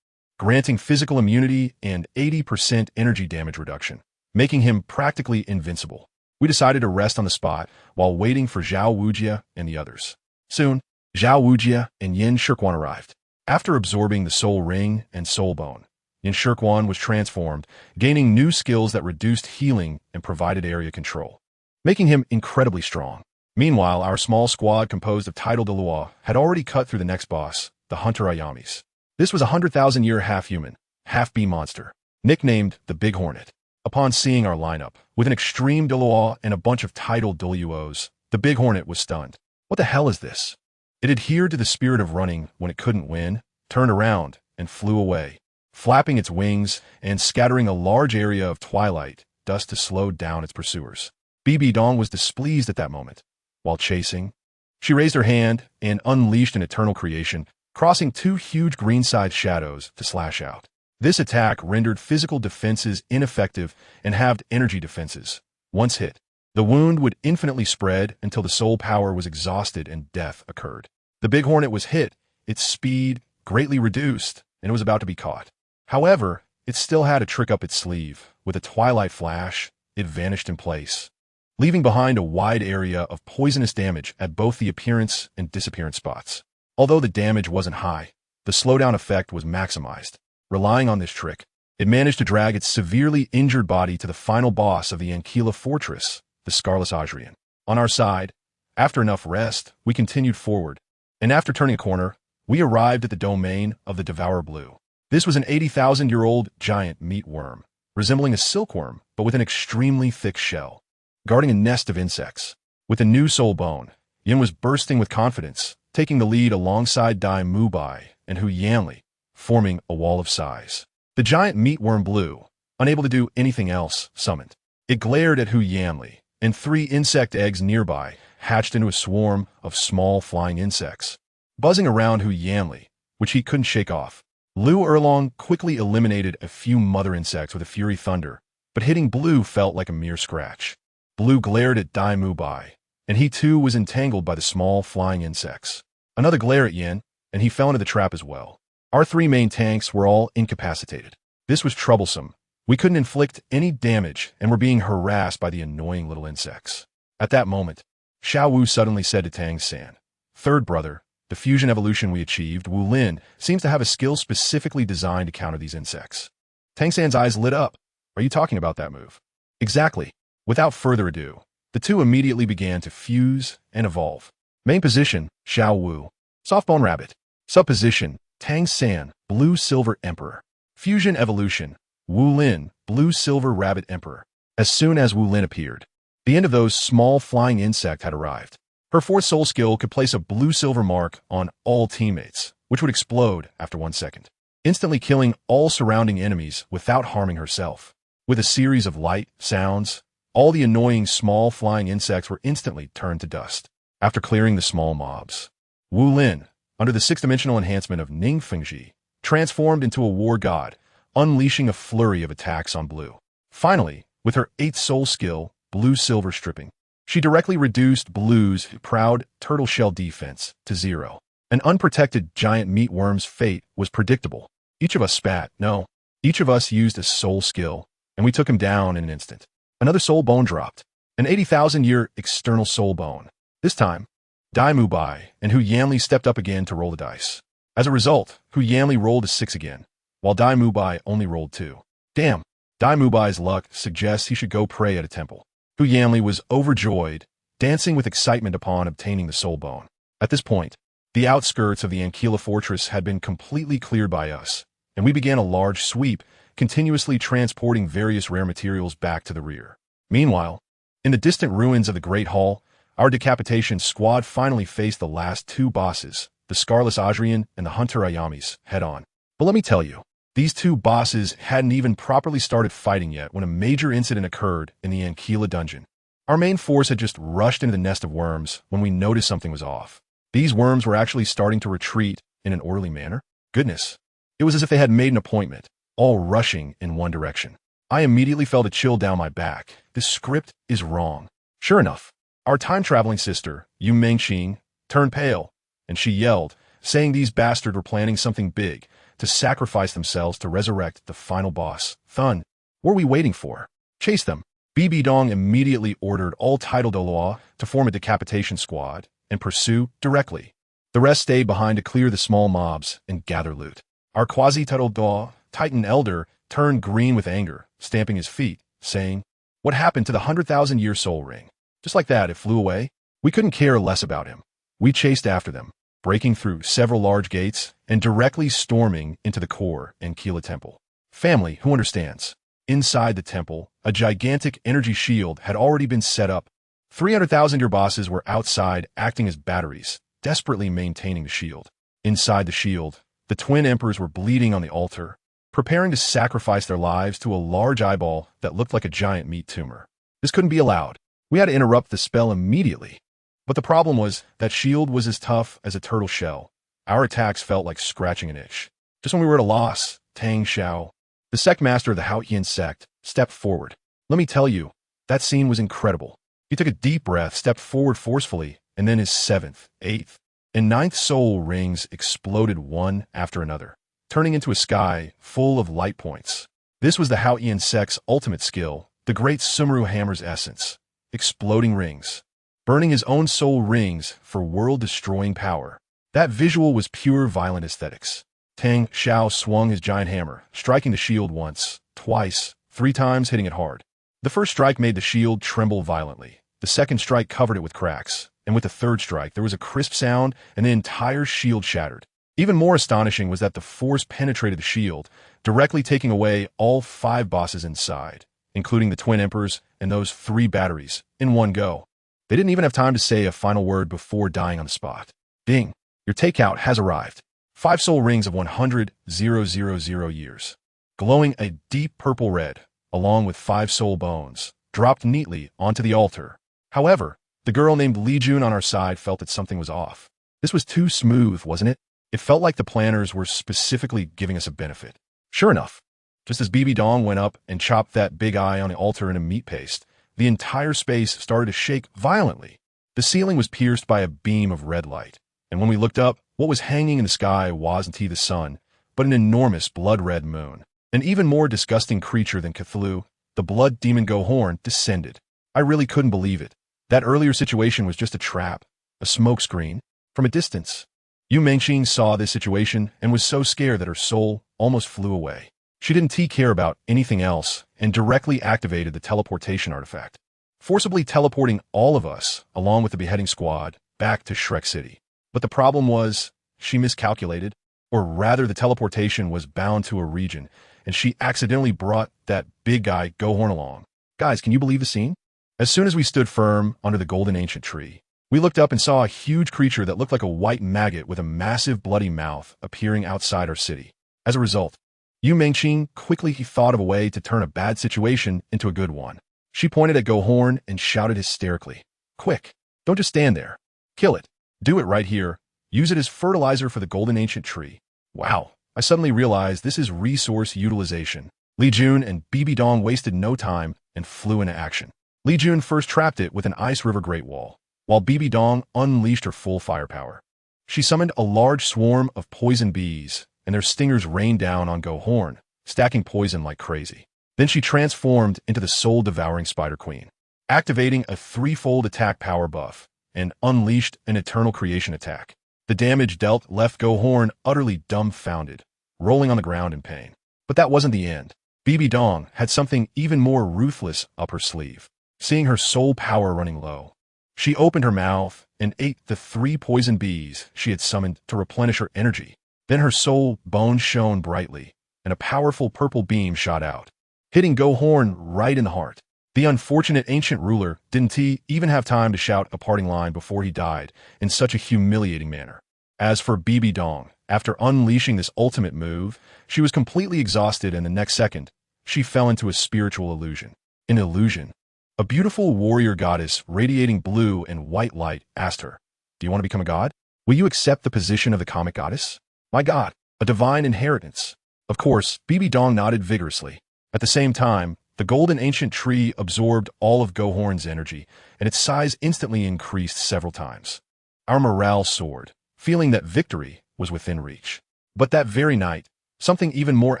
S1: granting physical immunity and 80% energy damage reduction, making him practically invincible. We decided to rest on the spot while waiting for Xiao Wujia and the others. Soon, Xiao Wujia and Yin Shirquan arrived. After absorbing the soul ring and soul bone, Yin Shirquan was transformed, gaining new skills that reduced healing and provided area control, making him incredibly strong. Meanwhile, our small squad composed of titled Douluo had already cut through the next boss, the Hunter Ayamis. This was a 100,000-year half-human, half-bee monster, nicknamed the Big Hornet. Upon seeing our lineup, with an extreme Douluo and a bunch of titled Douluos, the Big Hornet was stunned. What the hell is this? It adhered to the spirit of running when it couldn't win, turned around, and flew away, flapping its wings and scattering a large area of twilight dust to slow down its pursuers. Bibi Dong was displeased at that moment. While chasing, she raised her hand and unleashed an eternal creation, crossing 2 huge green-side shadows to slash out. This attack rendered physical defenses ineffective and halved energy defenses. Once hit, the wound would infinitely spread until the soul power was exhausted and death occurred. The Big Hornet was hit, its speed greatly reduced, and it was about to be caught. However, it still had a trick up its sleeve. With a twilight flash, it vanished in place, leaving behind a wide area of poisonous damage at both the appearance and disappearance spots. Although the damage wasn't high, the slowdown effect was maximized. Relying on this trick, it managed to drag its severely injured body to the final boss of the Ankila fortress, the Scarlet Adrian. On our side, after enough rest, we continued forward, and after turning a corner, we arrived at the domain of the Devourer Blue. This was an 80,000-year-old giant meat worm, resembling a silkworm, but with an extremely thick shell, guarding a nest of insects. With a new soul bone, Yin was bursting with confidence, taking the lead alongside Mubai and Hu Yanli, forming a wall of size. The giant meatworm Blue, unable to do anything else, summoned. It glared at Hu Yanli, and 3 insect eggs nearby hatched into a swarm of small flying insects, buzzing around Hu Yanli, which he couldn't shake off. Lu Erlong quickly eliminated a few mother insects with a Fury Thunder, but hitting Blue felt like a mere scratch. Blue glared at Mubai, and he too was entangled by the small flying insects. Another glare at Yin, and he fell into the trap as well. Our 3 main tanks were all incapacitated. This was troublesome. We couldn't inflict any damage and were being harassed by the annoying little insects. At that moment, Xiao Wu suddenly said to Tang San, "Third brother, the fusion evolution we achieved, Wu Lin, seems to have a skill specifically designed to counter these insects." Tang San's eyes lit up. "Are you talking about that move?" "Exactly." Without further ado, the two immediately began to fuse and evolve. Main position, Xiao Wu. Softbone Rabbit. Subposition, Tang San, Blue-Silver Emperor. Fusion evolution, Wu Lin, Blue-Silver Rabbit Emperor. As soon as Wu Lin appeared, the end of those small flying insect had arrived. Her 4th soul skill could place a blue-silver mark on all teammates, which would explode after 1 second, instantly killing all surrounding enemies without harming herself. With a series of light, sounds, all the annoying small flying insects were instantly turned to dust. After clearing the small mobs, Wu Lin, under the 6th-dimensional enhancement of Ning Fengji, transformed into a war god, unleashing a flurry of attacks on Blue. Finally, with her 8th soul skill, Blue-Silver Stripping, she directly reduced Blue's proud turtle shell defense to 0. An unprotected giant meatworm's fate was predictable. Each of us spat. No, each of us used a soul skill, and we took him down in an instant. Another soul bone dropped. An 80,000-year external soul bone. This time, Mubai and Hu Yanli stepped up again to roll the dice. As a result, Hu Yanli rolled a 6 again, while Dai Mubai only rolled 2. Damn, Dai Mubai's luck suggests he should go pray at a temple. Hu Yanli was overjoyed, dancing with excitement upon obtaining the soul bone. At this point, the outskirts of the Ankyla fortress had been completely cleared by us, and we began a large sweep, continuously transporting various rare materials back to the rear. Meanwhile, in the distant ruins of the Great Hall, our decapitation squad finally faced the last 2 bosses, the Scarless Adrian and the Hunter Ayamis, head-on. But let me tell you, these 2 bosses hadn't even properly started fighting yet when a major incident occurred in the Ankyla dungeon. Our main force had just rushed into the nest of worms when we noticed something was off. These worms were actually starting to retreat in an orderly manner. Goodness, it was as if they had made an appointment, all rushing in one direction. I immediately felt a chill down my back. This script is wrong. Sure enough, our time-traveling sister, Yu Mengqing, turned pale, and she yelled, saying these bastards were planning something big, to sacrifice themselves to resurrect the final boss. Thun, what are we waiting for? Chase them. Bibi Dong immediately ordered all titled Douluo to form a decapitation squad and pursue directly. The rest stayed behind to clear the small mobs and gather loot. Our quasi-titled Daw, Titan Elder, turned green with anger, stamping his feet, saying, "What happened to the 100,000-year soul ring?" Just like that, it flew away. We couldn't care less about him. We chased after them, breaking through several large gates and directly storming into the core Ankyla temple. Family, who understands? Inside the temple, a gigantic energy shield had already been set up. 300,000-year bosses were outside, acting as batteries, desperately maintaining the shield. Inside the shield, the twin emperors were bleeding on the altar, preparing to sacrifice their lives to a large eyeball that looked like a giant meat tumor. This couldn't be allowed. We had to interrupt the spell immediately. But the problem was that shield was as tough as a turtle shell. Our attacks felt like scratching an itch. Just when we were at a loss, Tang Xiao, the sect master of the Haotian sect, stepped forward. Let me tell you, that scene was incredible. He took a deep breath, stepped forward forcefully, and then his 7th, 8th, and 9th soul rings exploded one after another, turning into a sky full of light points. This was the Haotian sect's ultimate skill, the great Sumru hammer's essence. Exploding rings, burning his own soul rings for world-destroying power. That visual was pure violent aesthetics. Tang Xiao swung his giant hammer, striking the shield once, twice, 3 times, hitting it hard. The first strike made the shield tremble violently. The second strike covered it with cracks, and with the third strike there was a crisp sound and the entire shield shattered. Even more astonishing was that the force penetrated the shield, directly taking away all 5 bosses inside, including the twin emperors and those 3 batteries, in one go. They didn't even have time to say a final word before dying on the spot. Ding, your takeout has arrived. 5 soul rings of 100,000 years, glowing a deep purple red, along with 5 soul bones, dropped neatly onto the altar. However, the girl named Li Jun on our side felt that something was off. This was too smooth, wasn't it? It felt like the planners were specifically giving us a benefit. Sure enough, just as Bibi Dong went up and chopped that big eye on the altar into meat paste, the entire space started to shake violently. The ceiling was pierced by a beam of red light, and when we looked up, what was hanging in the sky wasn't the sun, but an enormous blood-red moon. An even more disgusting creature than Cthulhu, the blood demon Gohorn, descended. I really couldn't believe it. That earlier situation was just a trap, a smokescreen. From a distance, Yu Mengqing saw this situation and was so scared that her soul almost flew away. She didn't care about anything else and directly activated the teleportation artifact, forcibly teleporting all of us, along with the beheading squad, back to Shrek City. But the problem was, she miscalculated, or rather the teleportation was bound to a region, and she accidentally brought that big guy Gohorn along. Guys, can you believe the scene? As soon as we stood firm under the golden ancient tree, we looked up and saw a huge creature that looked like a white maggot with a massive bloody mouth appearing outside our city. As a result, Yu Mengqing quickly thought of a way to turn a bad situation into a good one. She pointed at Gohorn and shouted hysterically, "Quick, don't just stand there. Kill it. Do it right here. Use it as fertilizer for the golden ancient tree." Wow, I suddenly realized this is resource utilization. Li Jun and Bibi Dong wasted no time and flew into action. Li Jun first trapped it with an Ice River Great Wall, while Bibi Dong unleashed her full firepower. She summoned a large swarm of poison bees, and their stingers rained down on Gohorn, stacking poison like crazy. Then she transformed into the soul-devouring Spider Queen, activating a 3-fold attack power buff, and unleashed an eternal creation attack. The damage dealt left Gohorn utterly dumbfounded, rolling on the ground in pain. But that wasn't the end. Bibi Dong had something even more ruthless up her sleeve. Seeing her soul power running low, she opened her mouth and ate the 3 poison bees she had summoned to replenish her energy. Then her soul bone shone brightly, and a powerful purple beam shot out, hitting Gohorn right in the heart. The unfortunate ancient ruler didn't even have time to shout a parting line before he died in such a humiliating manner. As for Bibi Dong, after unleashing this ultimate move, she was completely exhausted, and the next second, she fell into a spiritual illusion. An illusion. A beautiful warrior goddess radiating blue and white light asked her, "Do you want to become a god? Will you accept the position of the comic goddess?" My god, a divine inheritance. Of course, Bibi Dong nodded vigorously. At the same time, the golden ancient tree absorbed all of Gohorn's energy, and its size instantly increased several times. Our morale soared, feeling that victory was within reach. But that very night, something even more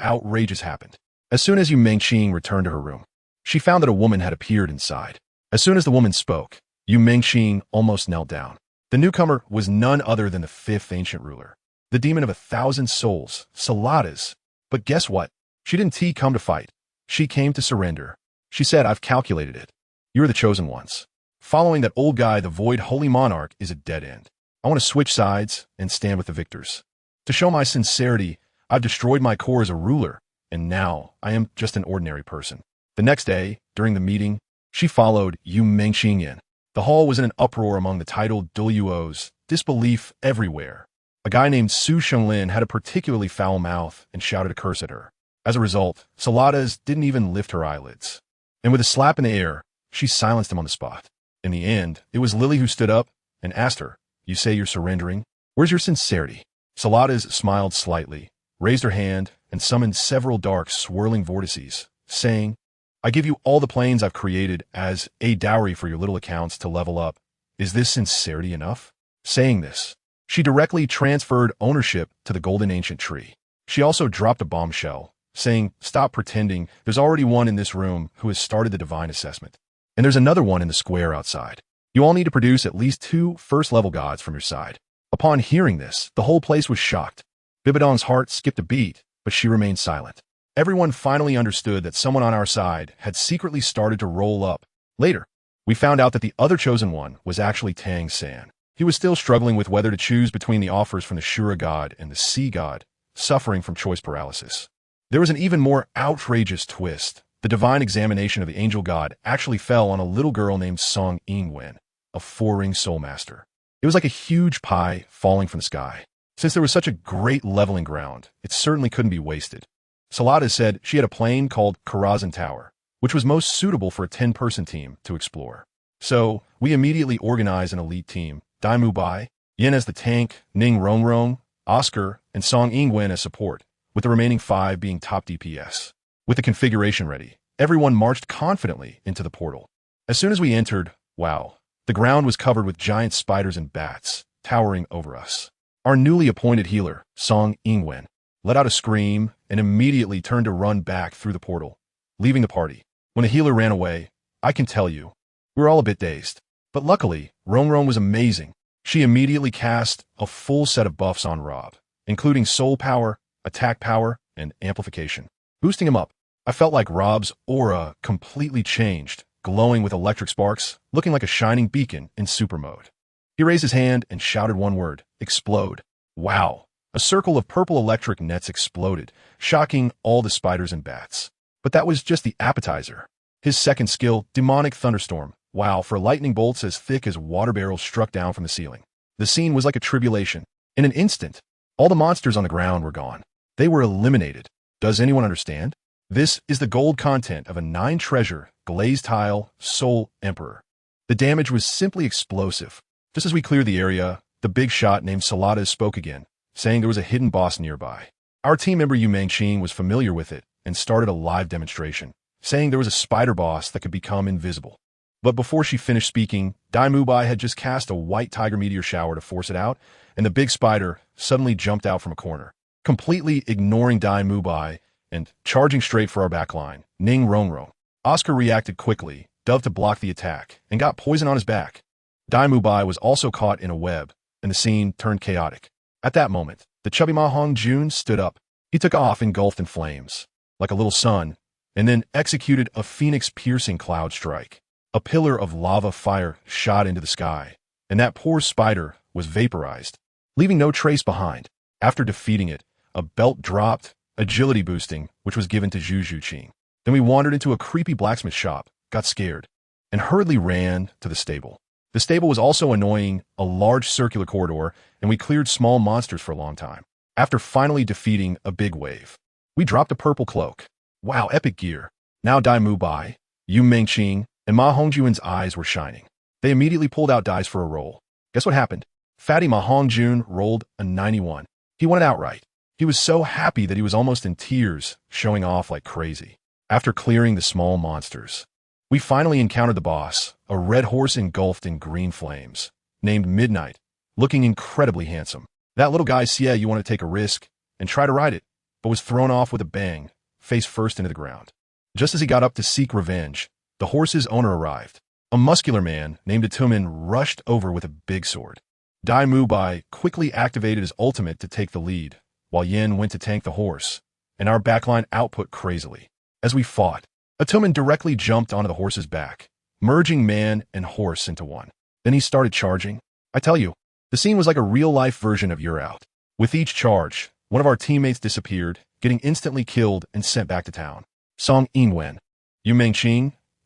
S1: outrageous happened. As soon as Mengqing returned to her room, she found that a woman had appeared inside. As soon as the woman spoke, Mengqing almost knelt down. The newcomer was none other than the 5th ancient ruler, the demon of 1,000 souls, Saladas. But guess what? She didn't come to fight. She came to surrender. She said, "I've calculated it. You're the chosen ones. Following that old guy, the Void Holy Monarch, is a dead end. I want to switch sides and stand with the victors. To show my sincerity, I've destroyed my core as a ruler, and now I am just an ordinary person." The next day, during the meeting, she followed Mengqing in. The hall was in an uproar among the titled Douluos, disbelief everywhere. A guy named Su Shenlin had a particularly foul mouth and shouted a curse at her. As a result, Saladas didn't even lift her eyelids. And with a slap in the air, she silenced him on the spot. In the end, it was Lili who stood up and asked her, "You say you're surrendering? Where's your sincerity?" Saladas smiled slightly, raised her hand, and summoned several dark, swirling vortices, saying, "I give you all the planes I've created as a dowry for your little accounts to level up. Is this sincerity enough?" Saying this, she directly transferred ownership to the golden ancient tree. She also dropped a bombshell, saying, "Stop pretending. There's already one in this room who has started the divine assessment. And there's another one in the square outside. You all need to produce at least 2 first-level gods from your side." Upon hearing this, the whole place was shocked. Bibidong's heart skipped a beat, but she remained silent. Everyone finally understood that someone on our side had secretly started to roll up. Later, we found out that the other chosen one was actually Tang San. He was still struggling with whether to choose between the offers from the Shura god and the Sea god, suffering from choice paralysis. There was an even more outrageous twist. The divine examination of the angel god actually fell on a little girl named Song Ingwen, a 4-ring soul master. It was like a huge pie falling from the sky. Since there was such a great leveling ground, it certainly couldn't be wasted. Saladas said she had a plane called Karazhan Tower, which was most suitable for a 10-person team to explore. So, we immediately organized an elite team, Mubai, Yin as the tank, Ning Rongrong, Oscar, and Song Ingwen as support, with the remaining 5 being top DPS. With the configuration ready, everyone marched confidently into the portal. As soon as we entered, wow, the ground was covered with giant spiders and bats, towering over us. Our newly appointed healer, Song Ingwen, let out a scream and immediately turned to run back through the portal, leaving the party. When the healer ran away, I can tell you, we were all a bit dazed. But luckily, Rongrong was amazing. She immediately cast a full set of buffs on Rob, including soul power, attack power, and amplification, boosting him up. I felt like Rob's aura completely changed, glowing with electric sparks, looking like a shining beacon in super mode. He raised his hand and shouted one word, "Explode." Wow! A circle of purple electric nets exploded, shocking all the spiders and bats. But that was just the appetizer. His second skill, Demonic Thunderstorm. Wow, for lightning bolts as thick as water barrels struck down from the ceiling. The scene was like a tribulation. In an instant, all the monsters on the ground were gone. They were eliminated. Does anyone understand? This is the gold content of a 9-treasure, glazed tile, Soul Emperor. The damage was simply explosive. Just as we cleared the area, the big shot named Saladas spoke again, saying there was a hidden boss nearby. Our team member Mengqing was familiar with it and started a live demonstration, saying there was a spider boss that could become invisible. But before she finished speaking, Mubai had just cast a white tiger meteor shower to force it out, and the big spider suddenly jumped out from a corner, completely ignoring Mubai and charging straight for our backline, Ning Rongrong. Oscar reacted quickly, dove to block the attack, and got poison on his back. Mubai was also caught in a web, and the scene turned chaotic. At that moment, the chubby Ma Hongjun stood up. He took off engulfed in flames, like a little sun, and then executed a phoenix-piercing cloud strike. A pillar of lava fire shot into the sky, and that poor spider was vaporized, leaving no trace behind. After defeating it, a belt dropped, agility boosting, which was given to Zhuqing. Then we wandered into a creepy blacksmith shop, got scared, and hurriedly ran to the stable. The stable was also annoying, a large circular corridor, and we cleared small monsters for a long time. After finally defeating a big wave, we dropped a purple cloak. Wow, epic gear. Now Mubai, Xiao, and Ma Hongjun's eyes were shining. They immediately pulled out dice for a roll. Guess what happened? Fatty Ma Hongjun rolled a 91. He won it outright. He was so happy that he was almost in tears, showing off like crazy. After clearing the small monsters, we finally encountered the boss, a red horse engulfed in green flames, named Midnight, looking incredibly handsome. That little guy said you want to take a risk and try to ride it, but was thrown off with a bang, face first into the ground. Just as he got up to seek revenge, the horse's owner arrived. A muscular man named Atumen rushed over with a big sword. Mubai quickly activated his ultimate to take the lead, while Yin went to tank the horse, and our backline output crazily. As we fought, Atumen directly jumped onto the horse's back, merging man and horse into one. Then he started charging. I tell you, the scene was like a real-life version of You're Out. With each charge, one of our teammates disappeared, getting instantly killed and sent back to town. Song Ingwen, Yu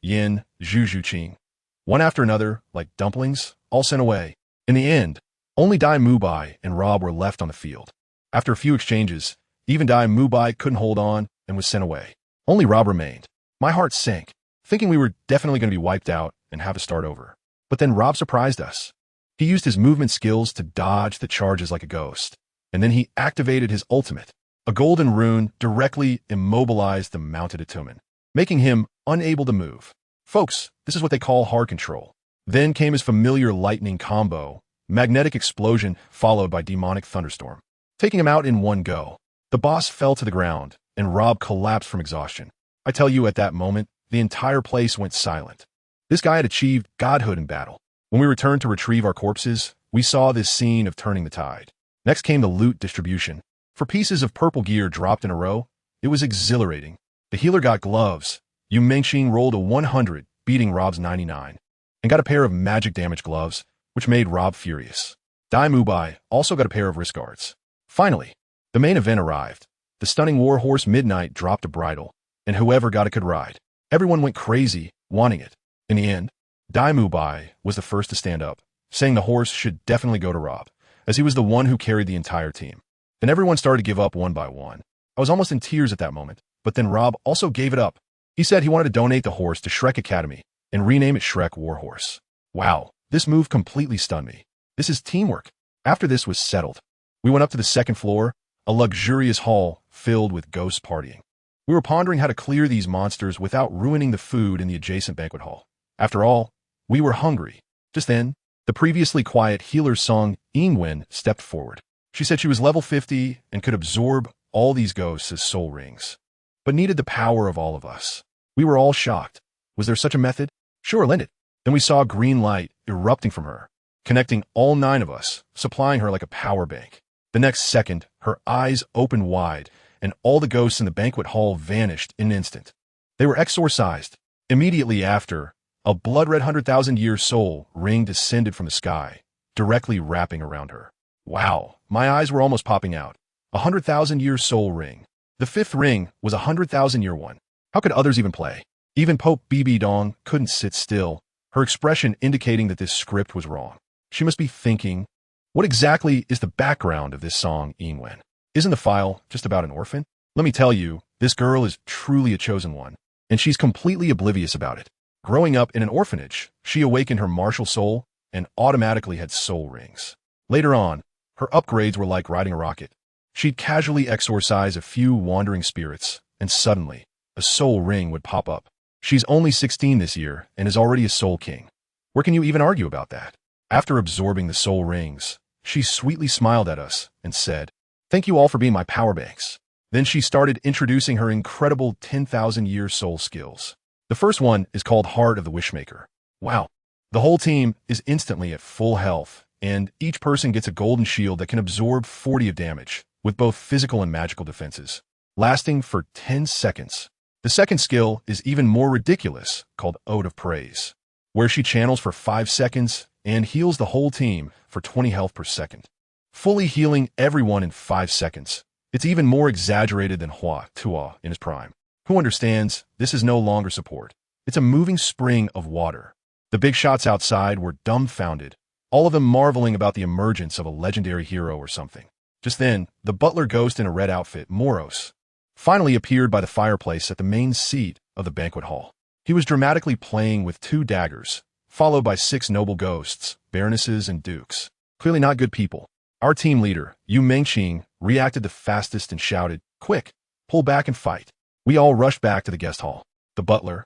S1: Yin, Zhuqing. One after another, like dumplings, all sent away. In the end, only Mubai and Rob were left on the field. After a few exchanges, even Mubai couldn't hold on and was sent away. Only Rob remained. My heart sank, thinking we were definitely going to be wiped out and have to start over. But then Rob surprised us. He used his movement skills to dodge the charges like a ghost, and then he activated his ultimate. A golden rune directly immobilized the mounted Atumen, making him unable to move. Folks, this is what they call hard control. Then came his familiar lightning combo, magnetic explosion followed by demonic thunderstorm, taking him out in one go. The boss fell to the ground, and Rob collapsed from exhaustion. I tell you, at that moment, the entire place went silent. This guy had achieved godhood in battle. When we returned to retrieve our corpses, we saw this scene of turning the tide. Next came the loot distribution. For pieces of purple gear dropped in a row, it was exhilarating. The healer got gloves. Yu rolled a 100, beating Rob's 99, and got a pair of magic damage gloves, which made Rob furious. Mubai also got a pair of wrist guards. Finally, the main event arrived. The stunning warhorse Midnight dropped a bridle, and whoever got it could ride. Everyone went crazy, wanting it. In the end, Mubai was the first to stand up, saying the horse should definitely go to Rob, as he was the one who carried the entire team. Then everyone started to give up one by one. I was almost in tears at that moment, but then Rob also gave it up. He said he wanted to donate the horse to Shrek Academy and rename it Shrek Warhorse. Wow, this move completely stunned me. This is teamwork. After this was settled, we went up to the second floor, a luxurious hall filled with ghosts partying. We were pondering how to clear these monsters without ruining the food in the adjacent banquet hall. After all, we were hungry. Just then, the previously quiet healer Song Ingwen stepped forward. She said she was level 50 and could absorb all these ghosts as soul rings, but needed the power of all of us. We were all shocked. Was there such a method? Sure, lend it. Then we saw green light erupting from her, connecting all 9 of us, supplying her like a power bank. The next second, her eyes opened wide, and all the ghosts in the banquet hall vanished in an instant. They were exorcised. Immediately after, a blood-red 100,000-year soul ring descended from the sky, directly wrapping around her. Wow, my eyes were almost popping out. 100,000-year soul ring. The 5th ring was a 100,000-year one. How could others even play? Even Pope Bibi Dong couldn't sit still, her expression indicating that this script was wrong. She must be thinking, what exactly is the background of this song, Ingwen? Isn't the file just about an orphan? Let me tell you, this girl is truly a chosen one, and she's completely oblivious about it. Growing up in an orphanage, she awakened her martial soul and automatically had soul rings. Later on, her upgrades were like riding a rocket. She'd casually exorcise a few wandering spirits, and suddenly, a soul ring would pop up. She's only 16 this year and is already a soul king. Where can you even argue about that? After absorbing the soul rings, she sweetly smiled at us and said, "Thank you all for being my power banks." Then she started introducing her incredible 10,000-year soul skills. The first one is called Heart of the Wishmaker. Wow. The whole team is instantly at full health and each person gets a golden shield that can absorb 40 of damage, with both physical and magical defenses, lasting for 10 seconds. The second skill is even more ridiculous, called Ode of Praise, where she channels for 5 seconds and heals the whole team for 20 health per second, fully healing everyone in 5 seconds. It's even more exaggerated than Tua in his prime. Who understands, this is no longer support. It's a moving spring of water. The big shots outside were dumbfounded, all of them marveling about the emergence of a legendary hero or something. Just then, the butler ghost in a red outfit, Moros, finally appeared by the fireplace at the main seat of the banquet hall. He was dramatically playing with 2 daggers, followed by 6 noble ghosts, baronesses, and dukes. Clearly not good people. Our team leader, Yu Mengqing, reacted the fastest and shouted, "Quick, pull back and fight." We all rushed back to the guest hall. The butler,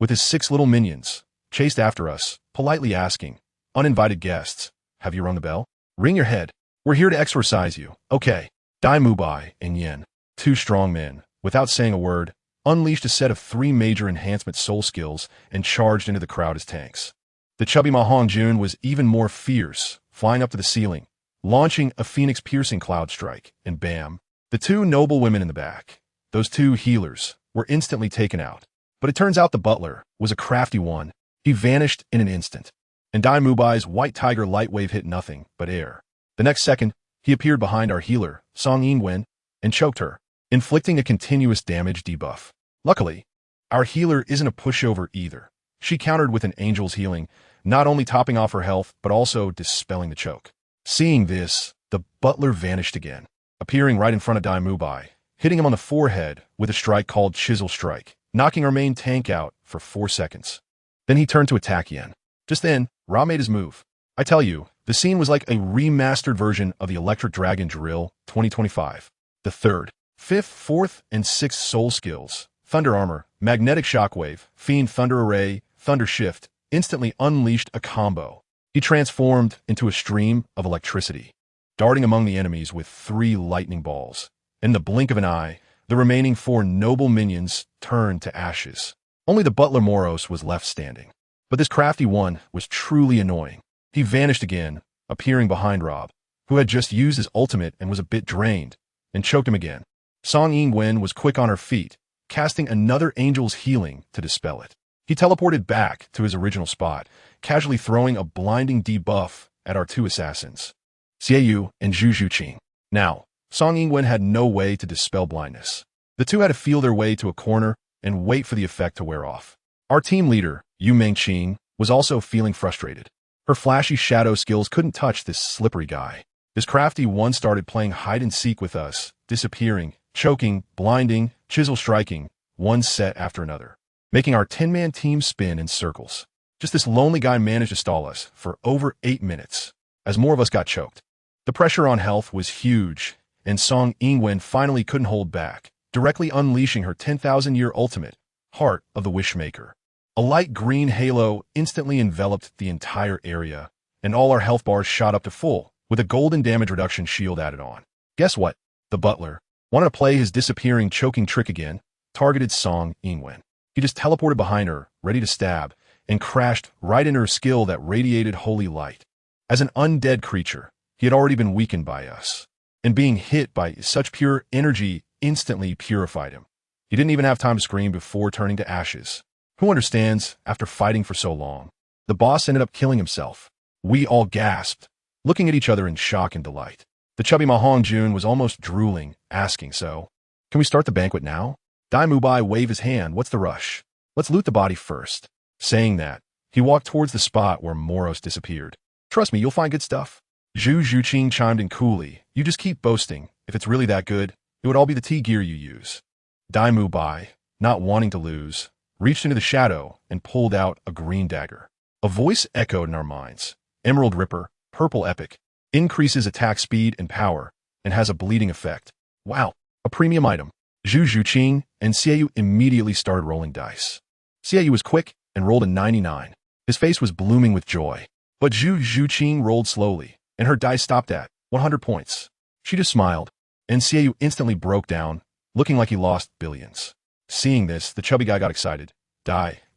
S1: with his 6 little minions, chased after us, politely asking, "Uninvited guests, have you rung the bell? Ring your head. We're here to exorcise you." Okay. Mubai and Yen, 2 strong men, without saying a word, unleashed a set of 3 major enhancement soul skills and charged into the crowd as tanks. The chubby Hongjun was even more fierce, flying up to the ceiling, launching a phoenix-piercing cloud strike, and bam, the 2 noble women in the back, those 2 healers, were instantly taken out. But it turns out the butler was a crafty one. He vanished in an instant, and Mubai's white tiger light wave hit nothing but air. The next second, he appeared behind our healer, Song Yingwen, and choked her, inflicting a continuous damage debuff. Luckily, our healer isn't a pushover either. She countered with an angel's healing, not only topping off her health, but also dispelling the choke. Seeing this, the butler vanished again, appearing right in front of Mubai, hitting him on the forehead with a strike called Chisel Strike, knocking our main tank out for 4 seconds. Then he turned to attack Yen. Just then, Ra made his move. I tell you, the scene was like a remastered version of the Electric Dragon Drill 2025. The 3rd, 5th, 4th, and 6th soul skills, Thunder Armor, Magnetic Shockwave, Fiend Thunder Array, Thunder Shift, instantly unleashed a combo. He transformed into a stream of electricity, darting among the enemies with 3 lightning balls. In the blink of an eye, the remaining 4 noble minions turned to ashes. Only the butler Moros was left standing. But this crafty one was truly annoying. He vanished again, appearing behind Rob, who had just used his ultimate and was a bit drained, and choked him again. Song Yingwen was quick on her feet, casting another angel's healing to dispel it. He teleported back to his original spot, casually throwing a blinding debuff at our 2 assassins, Xiao and Zhuqing. Now, Song Yingwen had no way to dispel blindness. The 2 had to feel their way to a corner and wait for the effect to wear off. Our team leader, Yu Mengqing, was also feeling frustrated. Her flashy shadow skills couldn't touch this slippery guy. This crafty one started playing hide-and-seek with us, disappearing, choking, blinding, chisel striking, one set after another, making our 10-man team spin in circles. Just this lonely guy managed to stall us for over 8 minutes, as more of us got choked. The pressure on health was huge, and Song Yingwen finally couldn't hold back, directly unleashing her 10,000-year ultimate, Heart of the Wishmaker. A light green halo instantly enveloped the entire area, and all our health bars shot up to full, with a golden damage reduction shield added on. Guess what? The butler wanted to play his disappearing choking trick again, targeted Song Yingwen. He just teleported behind her, ready to stab, and crashed right into her skill that radiated holy light. As an undead creature, he had already been weakened by us, and being hit by such pure energy instantly purified him. He didn't even have time to scream before turning to ashes. Who understands, after fighting for so long? The boss ended up killing himself. We all gasped, looking at each other in shock and delight. The chubby Hongjun was almost drooling, asking, "So, can we start the banquet now?" Mubai waved his hand. "What's the rush? Let's loot the body first." Saying that, he walked towards the spot where Moros disappeared. "Trust me, you'll find good stuff." Zhuqing chimed in coolly. "You just keep boasting. If it's really that good, it would all be the tea gear you use." Mubai, not wanting to lose, reached into the shadow and pulled out a green dagger. A voice echoed in our minds. "Emerald Ripper, Purple Epic, increases attack speed and power, and has a bleeding effect." Wow, a premium item. Zhuqing and Xiao immediately started rolling dice. Xiao was quick and rolled a 99. His face was blooming with joy. But Zhuqing rolled slowly, and her dice stopped at 100 points. She just smiled, and Xiao instantly broke down, looking like he lost billions. Seeing this, the chubby guy got excited.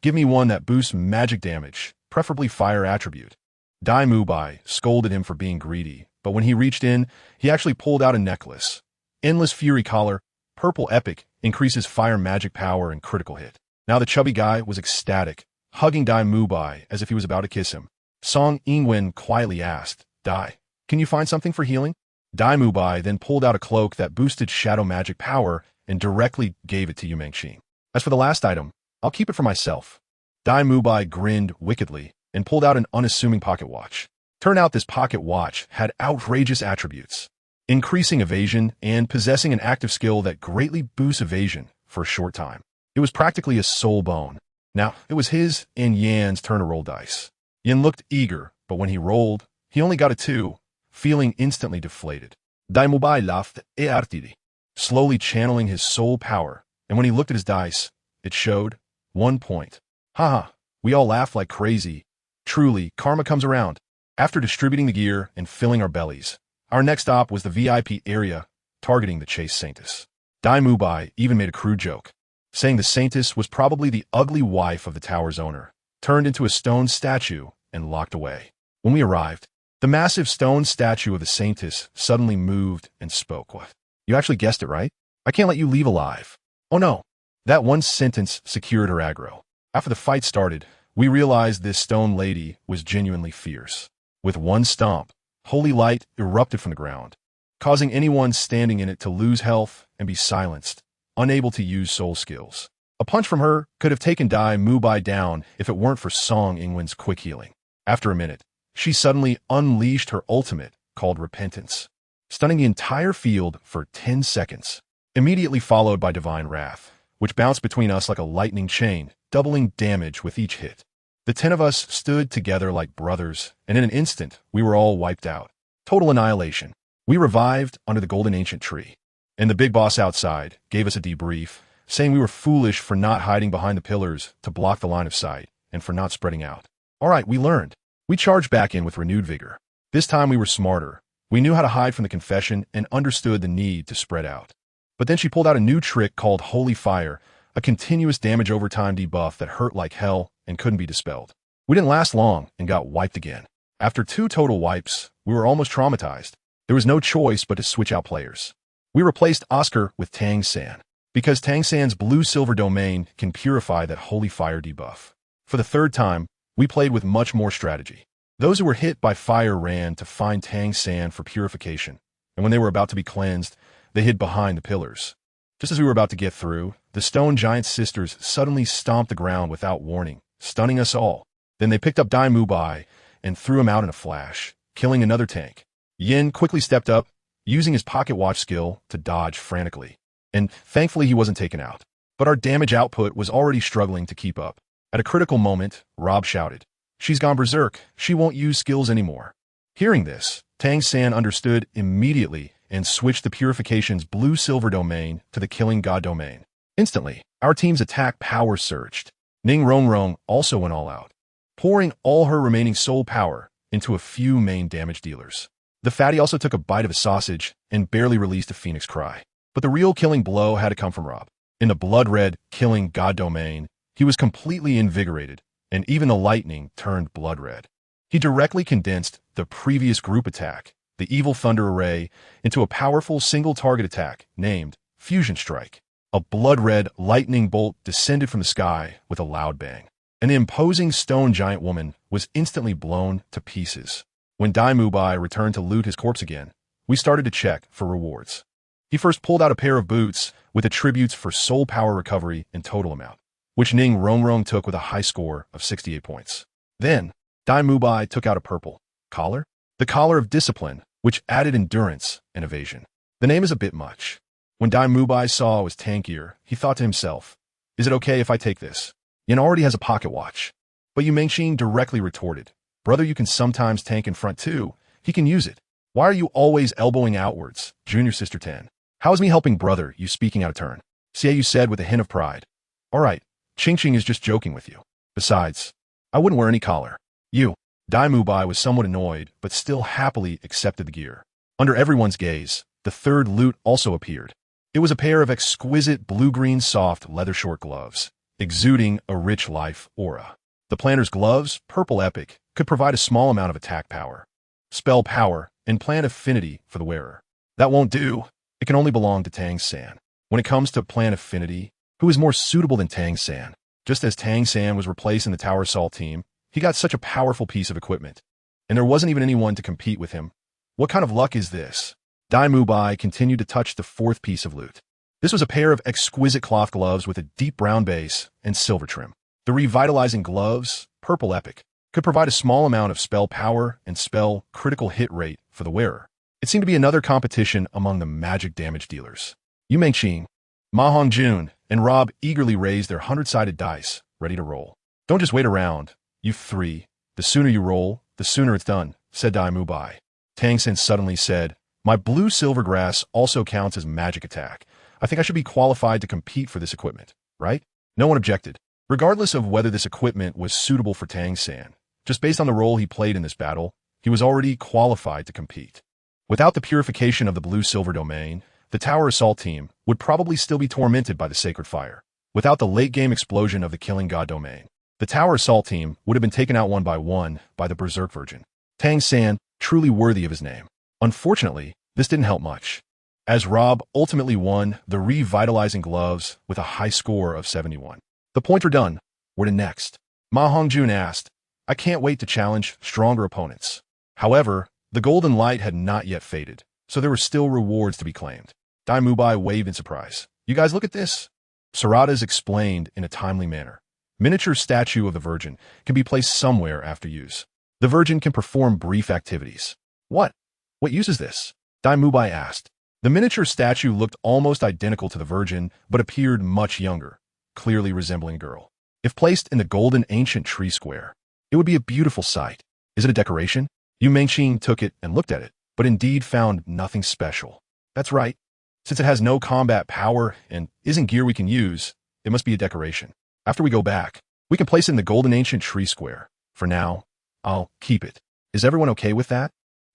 S1: "Give me one that boosts magic damage, preferably fire attribute." Dai Mubai scolded him for being greedy, but when he reached in, he actually pulled out a necklace. Endless Fury Collar, Purple Epic, increases fire magic power and critical hit. Now the chubby guy was ecstatic, hugging Dai Mubai as if he was about to kiss him. Song Ingwen quietly asked, Dai, can you find something for healing? Dai Mubai then pulled out a cloak that boosted shadow magic power and directly gave it to Yu Mengxing. As for the last item, I'll keep it for myself. Dai Mubai grinned wickedly and pulled out an unassuming pocket watch. Turned out this pocket watch had outrageous attributes, increasing evasion and possessing an active skill that greatly boosts evasion for a short time. It was practically a soul bone. Now, it was his and Yan's turn to roll dice. Yan looked eager, but when he rolled, he only got a 2, feeling instantly deflated. Dai Mubai laughed artidi, slowly channeling his soul power, and when he looked at his dice, it showed 1 point. Haha, we all laughed like crazy. Truly, karma comes around. After distributing the gear and filling our bellies, our next stop was the VIP area, targeting the Chase Saintess. Dai Mubai even made a crude joke, saying the Saintess was probably the ugly wife of the tower's owner, turned into a stone statue and locked away. When we arrived, the massive stone statue of the Saintess suddenly moved and spoke. What? You actually guessed it, right? I can't let you leave alive. Oh no. That one sentence secured her aggro. After the fight started, we realized this stone lady was genuinely fierce. With one stomp, holy light erupted from the ground, causing anyone standing in it to lose health and be silenced, unable to use soul skills. A punch from her could have taken Dai Mubai down if it weren't for Song Ingwen's quick healing. After a minute, she suddenly unleashed her ultimate, called Repentance, stunning the entire field for 10 seconds, immediately followed by Divine Wrath, which bounced between us like a lightning chain, doubling damage with each hit. The 10 of us stood together like brothers, and in an instant, we were all wiped out. Total annihilation. We revived under the golden ancient tree, and the big boss outside gave us a debrief, saying we were foolish for not hiding behind the pillars to block the line of sight, and for not spreading out. All right, we learned. We charged back in with renewed vigor. This time we were smarter. We knew how to hide from the confession and understood the need to spread out. But then she pulled out a new trick called Holy Fire, a continuous damage over time debuff that hurt like hell and couldn't be dispelled. We didn't last long and got wiped again. After 2 total wipes, we were almost traumatized. There was no choice but to switch out players. We replaced Oscar with Tang San, because Tang San's blue-silver domain can purify that Holy Fire debuff. For the 3rd time, we played with much more strategy. Those who were hit by fire ran to find Tang San for purification, and when they were about to be cleansed, they hid behind the pillars. Just as we were about to get through, the stone giant sisters suddenly stomped the ground without warning, stunning us all. Then they picked up Dai Mubai and threw him out in a flash, killing another tank. Yin quickly stepped up, using his pocket watch skill to dodge frantically, and thankfully he wasn't taken out. But our damage output was already struggling to keep up. At a critical moment, Rob shouted, "She's gone berserk. She won't use skills anymore." Hearing this, Tang San understood immediately and switched the Purification's blue-silver domain to the Killing God domain. Instantly, our team's attack power surged. Ning Rongrong also went all out, pouring all her remaining soul power into a few main damage dealers. The fatty also took a bite of a sausage and barely released a phoenix cry. But the real killing blow had to come from Rob. In the blood-red Killing God domain, he was completely invigorated, and even the lightning turned blood-red. He directly condensed the previous group attack, the Evil Thunder Array, into a powerful single-target attack named Fusion Strike. A blood-red lightning bolt descended from the sky with a loud bang, and the imposing stone giant woman was instantly blown to pieces. When Dai Mubai returned to loot his corpse again, we started to check for rewards. He first pulled out a pair of boots with attributes for soul power recovery in total amount, which Ning Rongrong took with a high score of 68 points. Then, Dai Mubai took out a purple collar, the collar of discipline, which added endurance and evasion. The name is a bit much. When Dai Mubai saw it was tankier, he thought to himself, "Is it okay if I take this?" Yin already has a pocket watch. But Yu Mengxing directly retorted, "Brother, you can sometimes tank in front too. He can use it. Why are you always elbowing outwards, Junior Sister 10? How is me helping brother, you speaking out of turn?" Xiao said with a hint of pride. "All right, Chenxiang is just joking with you. Besides, I wouldn't wear any collar." Dai Mubai was somewhat annoyed, but still happily accepted the gear. Under everyone's gaze, the 3rd loot also appeared. It was a pair of exquisite blue-green soft leather short gloves, exuding a rich life aura. The planter's gloves, purple epic, could provide a small amount of attack power, spell power, and plant affinity for the wearer. That won't do. It can only belong to Tang-san. When it comes to plant affinity, who is more suitable than Tang-san? Just as Tang-san was replaced in the Tower Assault team, he got such a powerful piece of equipment. And there wasn't even anyone to compete with him. What kind of luck is this? Mubai continued to touch the fourth piece of loot. This was a pair of exquisite cloth gloves with a deep brown base and silver trim. The revitalizing gloves, purple epic, could provide a small amount of spell power and spell critical hit rate for the wearer. It seemed to be another competition among the magic damage dealers. Hongjun, Hongjun, and Rob eagerly raised their 100-sided dice, ready to roll. Don't just wait around, you three. The sooner you roll, the sooner it's done, said Mubai. Tang-san suddenly said, my blue silver grass also counts as magic attack. I think I should be qualified to compete for this equipment, right? No one objected. Regardless of whether this equipment was suitable for Tang-san, just based on the role he played in this battle, he was already qualified to compete. Without the purification of the blue-silver domain, the Tower Assault team would probably still be tormented by the Sacred Fire. Without the late-game explosion of the Killing God domain, the Tower Assault team would have been taken out one by the Berserk Virgin. Tang-san, truly worthy of his name. Unfortunately, this didn't help much, as Rob ultimately won the revitalizing gloves with a high score of 71. The points are done. Where to next? Hongjun asked. I can't wait to challenge stronger opponents. However, the golden light had not yet faded, so there were still rewards to be claimed. Mubai waved in surprise. You guys look at this. Sarada's explained in a timely manner. Miniature statue of the Virgin can be placed somewhere after use. The Virgin can perform brief activities. What use is this? Mubai asked. The miniature statue looked almost identical to the Virgin, but appeared much younger, clearly resembling a girl. If placed in the golden ancient tree square, it would be a beautiful sight. Is it a decoration? Hongjun took it and looked at it, but indeed found nothing special. That's right. Since it has no combat power and isn't gear we can use, it must be a decoration. After we go back, we can place it in the golden ancient tree square. For now, I'll keep it. Is everyone okay with that?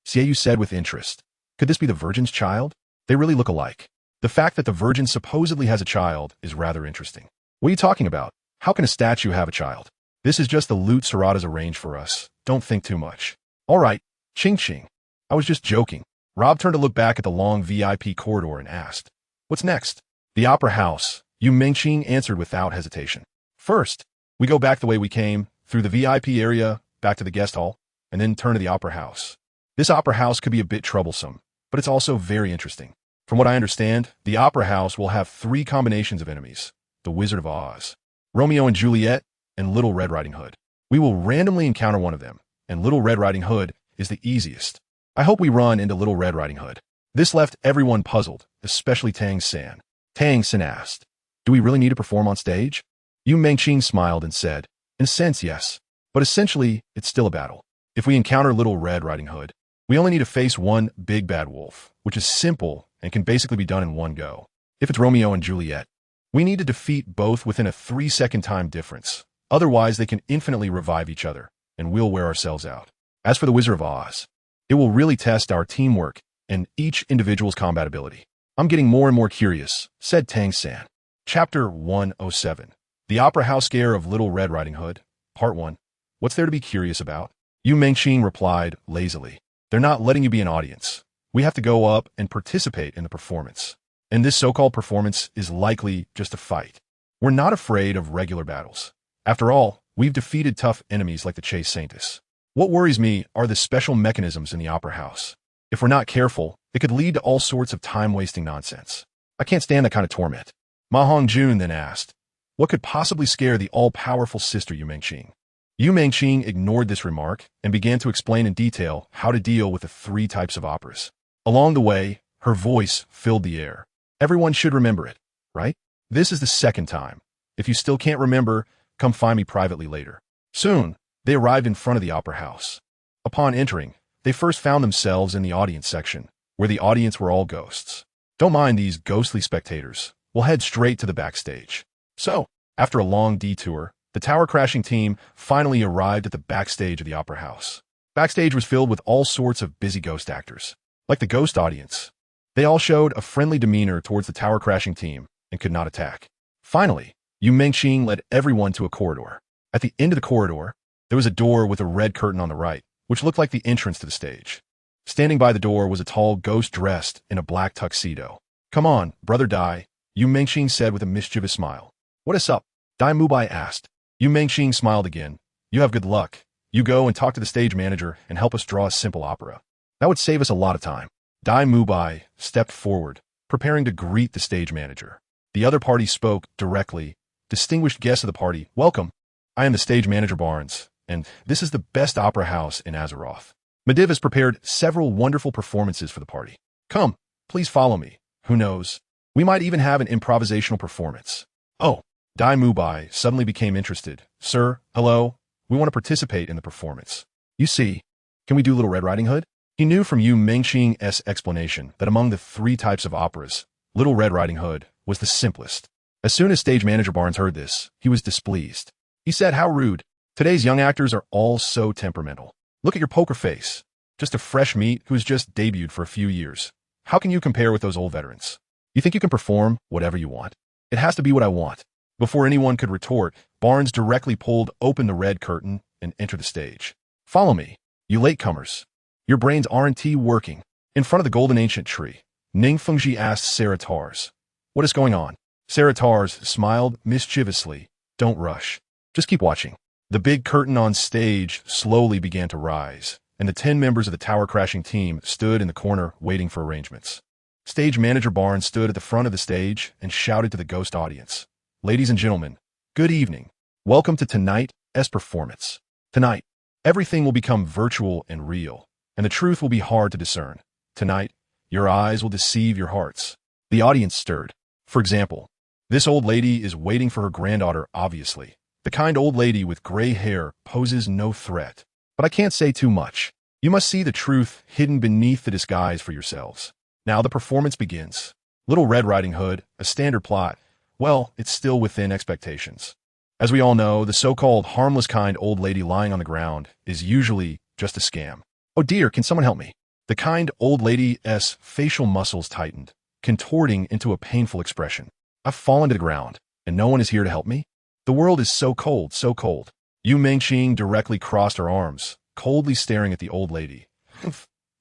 S1: Xiao said with interest. Could this be the Virgin's child? They really look alike. The fact that the Virgin supposedly has a child is rather interesting. What are you talking about? How can a statue have a child? This is just the loot Sarada's arranged for us. Don't think too much. All right, Chenxiang. I was just joking. Rob turned to look back at the long VIP corridor and asked, what's next? The Opera House. Hongjun answered without hesitation. First, we go back the way we came, through the VIP area, back to the guest hall, and then turn to the Opera House. This Opera House could be a bit troublesome, but it's also very interesting. From what I understand, the Opera House will have 3 combinations of enemies. The Wizard of Oz, Romeo and Juliet, and Little Red Riding Hood. We will randomly encounter one of them, and Little Red Riding Hood is the easiest. I hope we run into Little Red Riding Hood. This left everyone puzzled, especially Tang-san. Tang-san asked, do we really need to perform on stage? Hongjun smiled and said, in a sense, yes. But essentially, it's still a battle. If we encounter Little Red Riding Hood, we only need to face one big bad wolf, which is simple and can basically be done in one go. If it's Romeo and Juliet, we need to defeat both within a 3-second time difference. Otherwise, they can infinitely revive each other, and we'll wear ourselves out. As for the Wizard of Oz, it will really test our teamwork and each individual's combat ability. I'm getting more and more curious, said Tang-san. Chapter 107. The Opera House Scare of Little Red Riding Hood, Part 1. What's there to be curious about? Hongjun replied lazily. They're not letting you be an audience. We have to go up and participate in the performance. And this so-called performance is likely just a fight. We're not afraid of regular battles. After all, we've defeated tough enemies like the Chase Saintus. What worries me are the special mechanisms in the Opera House. If we're not careful, it could lead to all sorts of time-wasting nonsense. I can't stand that kind of torment. Hongjun then asked, what could possibly scare the all-powerful sister Hongjun? Hongjun ignored this remark and began to explain in detail how to deal with the 3 types of operas. Along the way, her voice filled the air. Everyone should remember it, right? This is the 2nd time. If you still can't remember, come find me privately later. Soon, they arrived in front of the Opera House. Upon entering, they first found themselves in the audience section, where the audience were all ghosts. Don't mind these ghostly spectators. We'll head straight to the backstage. So, after a long detour, the tower crashing team finally arrived at the backstage of the Opera House. Backstage was filled with all sorts of busy ghost actors. Like the ghost audience, they all showed a friendly demeanor towards the tower crashing team and could not attack. Finally, Hongjun led everyone to a corridor. At the end of the corridor, There was a door with a red curtain on the right, which looked like the entrance to the stage. Standing by the door was a tall ghost dressed in a black tuxedo. "Come on, brother Dai," Yu Mengxing said with a mischievous smile. "What is up?" Dai Mubai asked. Yu Mengxing smiled again. "You have good luck. You go and talk to the stage manager and help us draw a simple opera. That would save us a lot of time." Dai Mubai stepped forward, preparing to greet the stage manager. The other party spoke directly. "Distinguished guests of the party, welcome. I am the stage manager Barnes, and this is the best opera house in Azeroth. Mediv has prepared several wonderful performances for the party. Come, please follow me. Who knows? We might even have an improvisational performance." "Oh." Dai Mubai suddenly became interested. "Sir, hello. We want to participate in the performance. You see, can we do Little Red Riding Hood?" He knew from Yu Mengxing's explanation that among the 3 types of operas, Little Red Riding Hood was the simplest. As soon as stage manager Barnes heard this, he was displeased. He said, "How rude. Today's young actors are all so temperamental. Look at your poker face. Just a fresh meat who's just debuted for a few years. How can you compare with those old veterans? You think you can perform whatever you want? It has to be what I want." Before anyone could retort, Barnes directly pulled open the red curtain and entered the stage. "Follow me, you latecomers. Your brains aren't working." In front of the golden ancient tree, Ning Fengji asked Sarah Tars, "What is going on?" Sarah Tars smiled mischievously. "Don't rush. Just keep watching." The big curtain on stage slowly began to rise, and the 10 members of the tower crashing team stood in the corner waiting for arrangements. Stage manager Barnes stood at the front of the stage and shouted to the ghost audience, "Ladies and gentlemen, good evening. Welcome to tonight's performance. Tonight, everything will become virtual and real, and the truth will be hard to discern. Tonight, your eyes will deceive your hearts." The audience stirred. For example, this old lady is waiting for her granddaughter, obviously. The kind old lady with gray hair poses no threat. But I can't say too much. You must see the truth hidden beneath the disguise for yourselves. Now the performance begins. Little Red Riding Hood, a standard plot. Well, it's still within expectations. As we all know, the so-called harmless kind old lady lying on the ground is usually just a scam. "Oh dear, can someone help me?" The kind old lady's facial muscles tightened, contorting into a painful expression. "I've fallen to the ground, and no one is here to help me? The world is so cold, so cold." Yu Mengxing directly crossed her arms, coldly staring at the old lady.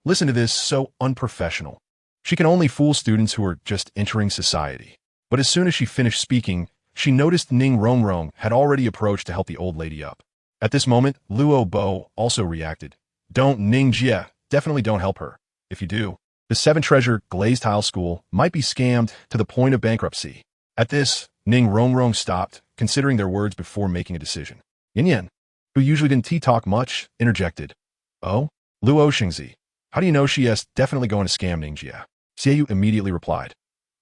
S1: Listen to this, so unprofessional. She can only fool students who are just entering society. But as soon as she finished speaking, she noticed Ning Rongrong had already approached to help the old lady up. At this moment, LuoBo also reacted. "Don't, Ning Jie, definitely don't help her. If you do, the 7-treasure glazed tile school might be scammed to the point of bankruptcy." At this, Ning Rongrong stopped, considering their words before making a decision. Yin Yan, who usually didn't talk much, interjected. "Oh? Luo Xingzi, how do you know she is definitely going to scam Ning Jie?" Xiao immediately replied.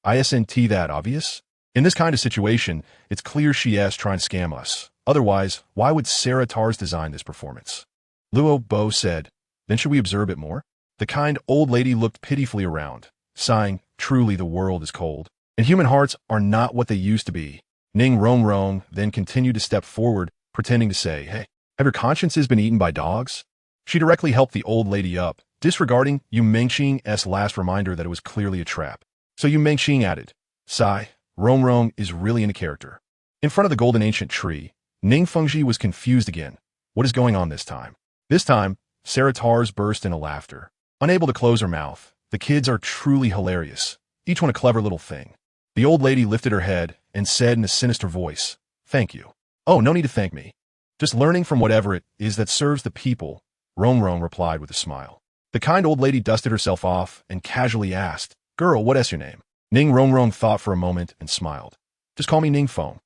S1: "Isn't that obvious? In this kind of situation, it's clear she is trying to scam us. Otherwise, why would Sarah Tars design this performance?" LuoBo said. "Then should we observe it more?" The kind old lady looked pitifully around, sighing, "Truly the world is cold, and human hearts are not what they used to be." Ning Rongrong then continued to step forward, pretending to say, "Hey, have your consciences been eaten by dogs?" She directly helped the old lady up, disregarding Yu Mengxing's last reminder that it was clearly a trap. So Yu Mengxing added, "Sigh, Rongrong is really in a character." In front of the golden ancient tree, Ning Fengji was confused again. What is going on this time? This time, Sarah Tars burst into laughter. Unable to close her mouth, the kids are truly hilarious, each one a clever little thing. The old lady lifted her head and said in a sinister voice, "Thank you." "Oh, no need to thank me. Just learning from whatever it is that serves the people," Rongrong replied with a smile. The kind old lady dusted herself off and casually asked, "Girl, what is your name?" Ning Rongrong thought for a moment and smiled. "Just call me Ning Feng."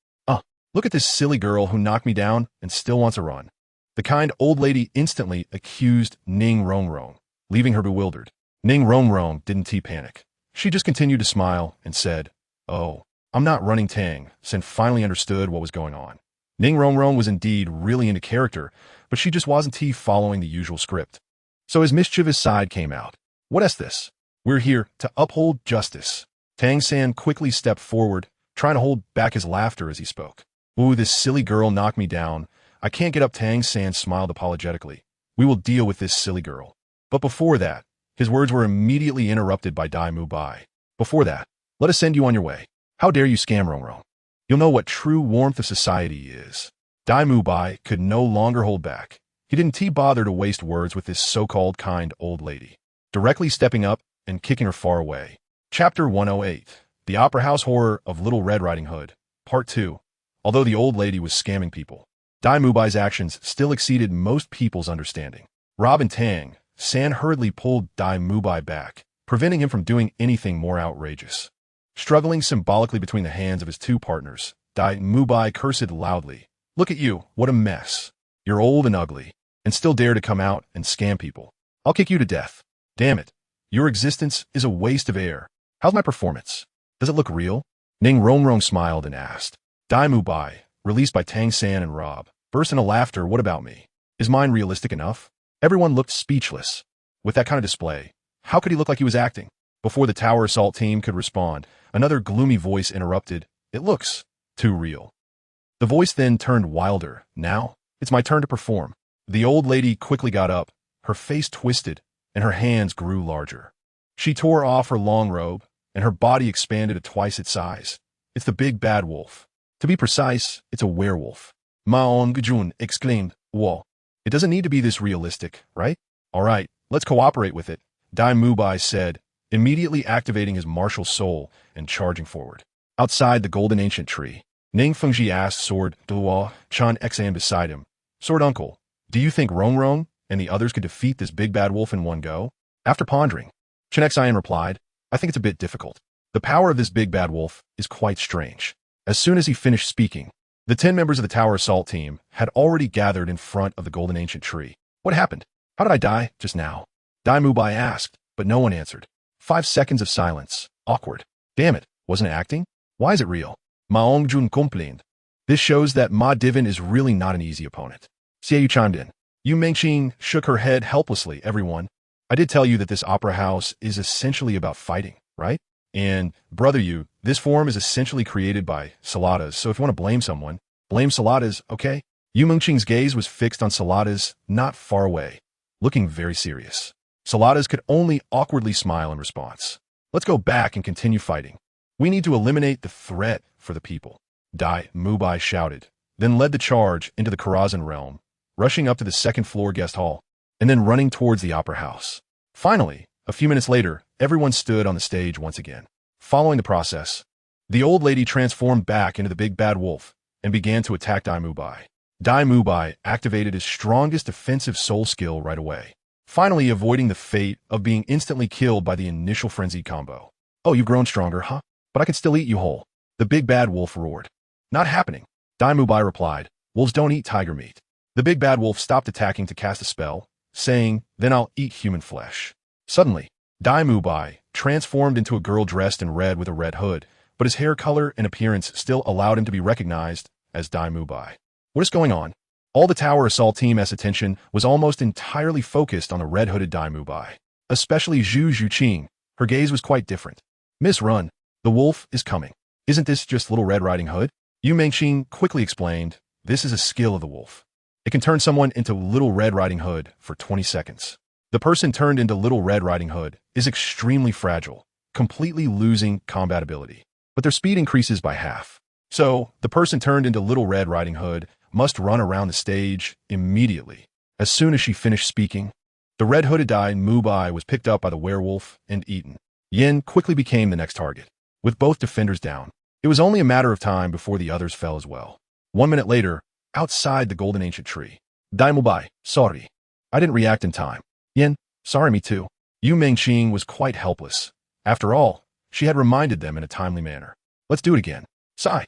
S1: Look at this silly girl who knocked me down and still wants a run." The kind old lady instantly accused Ning Rongrong, leaving her bewildered. Ning Rongrong didn't panic. She just continued to smile and said, "Oh, I'm not running Tang," since finally understood what was going on. Ning Rongrong was indeed really into character, but she just wasn't following the usual script. So his mischievous side came out. "What is this? We're here to uphold justice." Tang San quickly stepped forward, trying to hold back his laughter as he spoke. "Ooh, this silly girl knocked me down. I can't get up." Tang San smiled apologetically. "We will deal with this silly girl." But before that, his words were immediately interrupted by Dai Mubai. "Before that, let us send you on your way. How dare you scam Rongrong? You'll know what true warmth of society is." Dai Mubai could no longer hold back. He didn't bother to waste words with this so-called kind old lady, directly stepping up and kicking her far away. Chapter 108, The Opera House Horror of Little Red Riding Hood, Part 2. Although the old lady was scamming people, Dai Mubai's actions still exceeded most people's understanding. Rob and Tang, San hurriedly pulled Dai Mubai back, preventing him from doing anything more outrageous. Struggling symbolically between the hands of his two partners, Dai Mubai cursed loudly. "Look at you, what a mess. You're old and ugly, and still dare to come out and scam people. I'll kick you to death. Damn it. Your existence is a waste of air. How's my performance? Does it look real?" Ning Rongrong smiled and asked. Dai Mubai, released by Tang San and Rob, burst into laughter. "What about me? Is mine realistic enough?" Everyone looked speechless. With that kind of display, how could he look like he was acting? Before the tower assault team could respond, another gloomy voice interrupted. "It looks too real." The voice then turned wilder. "Now, it's my turn to perform." The old lady quickly got up, her face twisted, and her hands grew larger. She tore off her long robe, and her body expanded to twice its size. "It's the big bad wolf. To be precise, it's a werewolf." Ma Hongjun exclaimed. "Whoa. It doesn't need to be this realistic, right? All right, let's cooperate with it," Dai Mubai said, immediately activating his martial soul and charging forward. Outside the golden ancient tree, Ning Fengji asked Sword Douluo, Chan Xan beside him. "Sword Uncle, do you think Rongrong and the others could defeat this big bad wolf in one go?" After pondering, Chenxiang replied, "I think it's a bit difficult. The power of this big bad wolf is quite strange." As soon as he finished speaking, the 10 members of the tower assault team had already gathered in front of the golden ancient tree. "What happened? How did I die just now?" Dai Mubai asked, but no one answered. 5 seconds of silence. Awkward. "Damn it, wasn't it acting? Why is it real?" Ma Hongjun complained. "This shows that Ma Divin is really not an easy opponent." Xiao chimed in. Yu Mengqing shook her head helplessly. "Everyone, I did tell you that this opera house is essentially about fighting, right? And, brother Yu, this form is essentially created by Saladas, so if you want to blame someone, blame Saladas, okay?" Yu Mengqing's gaze was fixed on Saladas, not far away, looking very serious. Saladas could only awkwardly smile in response. "Let's go back and continue fighting. We need to eliminate the threat for the people," Dai Mubai shouted, then led the charge into the Karazhan realm, rushing up to the second-floor guest hall, and then running towards the opera house. Finally, a few minutes later, everyone stood on the stage once again. Following the process, the old lady transformed back into the big bad wolf and began to attack Dai Mubai. Dai Mubai activated his strongest defensive soul skill right away, finally avoiding the fate of being instantly killed by the initial frenzied combo. "Oh, you've grown stronger, huh? But I can still eat you whole," the big bad wolf roared. "Not happening," Dai Mubai replied. "Wolves don't eat tiger meat." The big bad wolf stopped attacking to cast a spell, saying, "Then I'll eat human flesh." Suddenly, Dai Mubai transformed into a girl dressed in red with a red hood, but his hair color and appearance still allowed him to be recognized as Dai Mubai. What is going on? All the tower assault team's attention was almost entirely focused on the red-hooded Dai Mubai, especially Zhuqing. Her gaze was quite different. "Miss, run. The wolf is coming. Isn't this just Little Red Riding Hood?" Yu Mengqing quickly explained, "This is a skill of the wolf. It can turn someone into Little Red Riding Hood for 20 seconds. The person turned into Little Red Riding Hood is extremely fragile, completely losing combat ability, but their speed increases by half. So, the person turned into Little Red Riding Hood must run around the stage immediately." As soon as she finished speaking, the red-hooded Dai Mubai was picked up by the werewolf and eaten. Yin quickly became the next target. With both defenders down, it was only a matter of time before the others fell as well. 1 minute later, outside the golden ancient tree, Dai Mubai, "Sorry. I didn't react in time." "Yin, sorry, me too." Yu Mengqing was quite helpless. After all, she had reminded them in a timely manner. "Let's do it again." Sigh.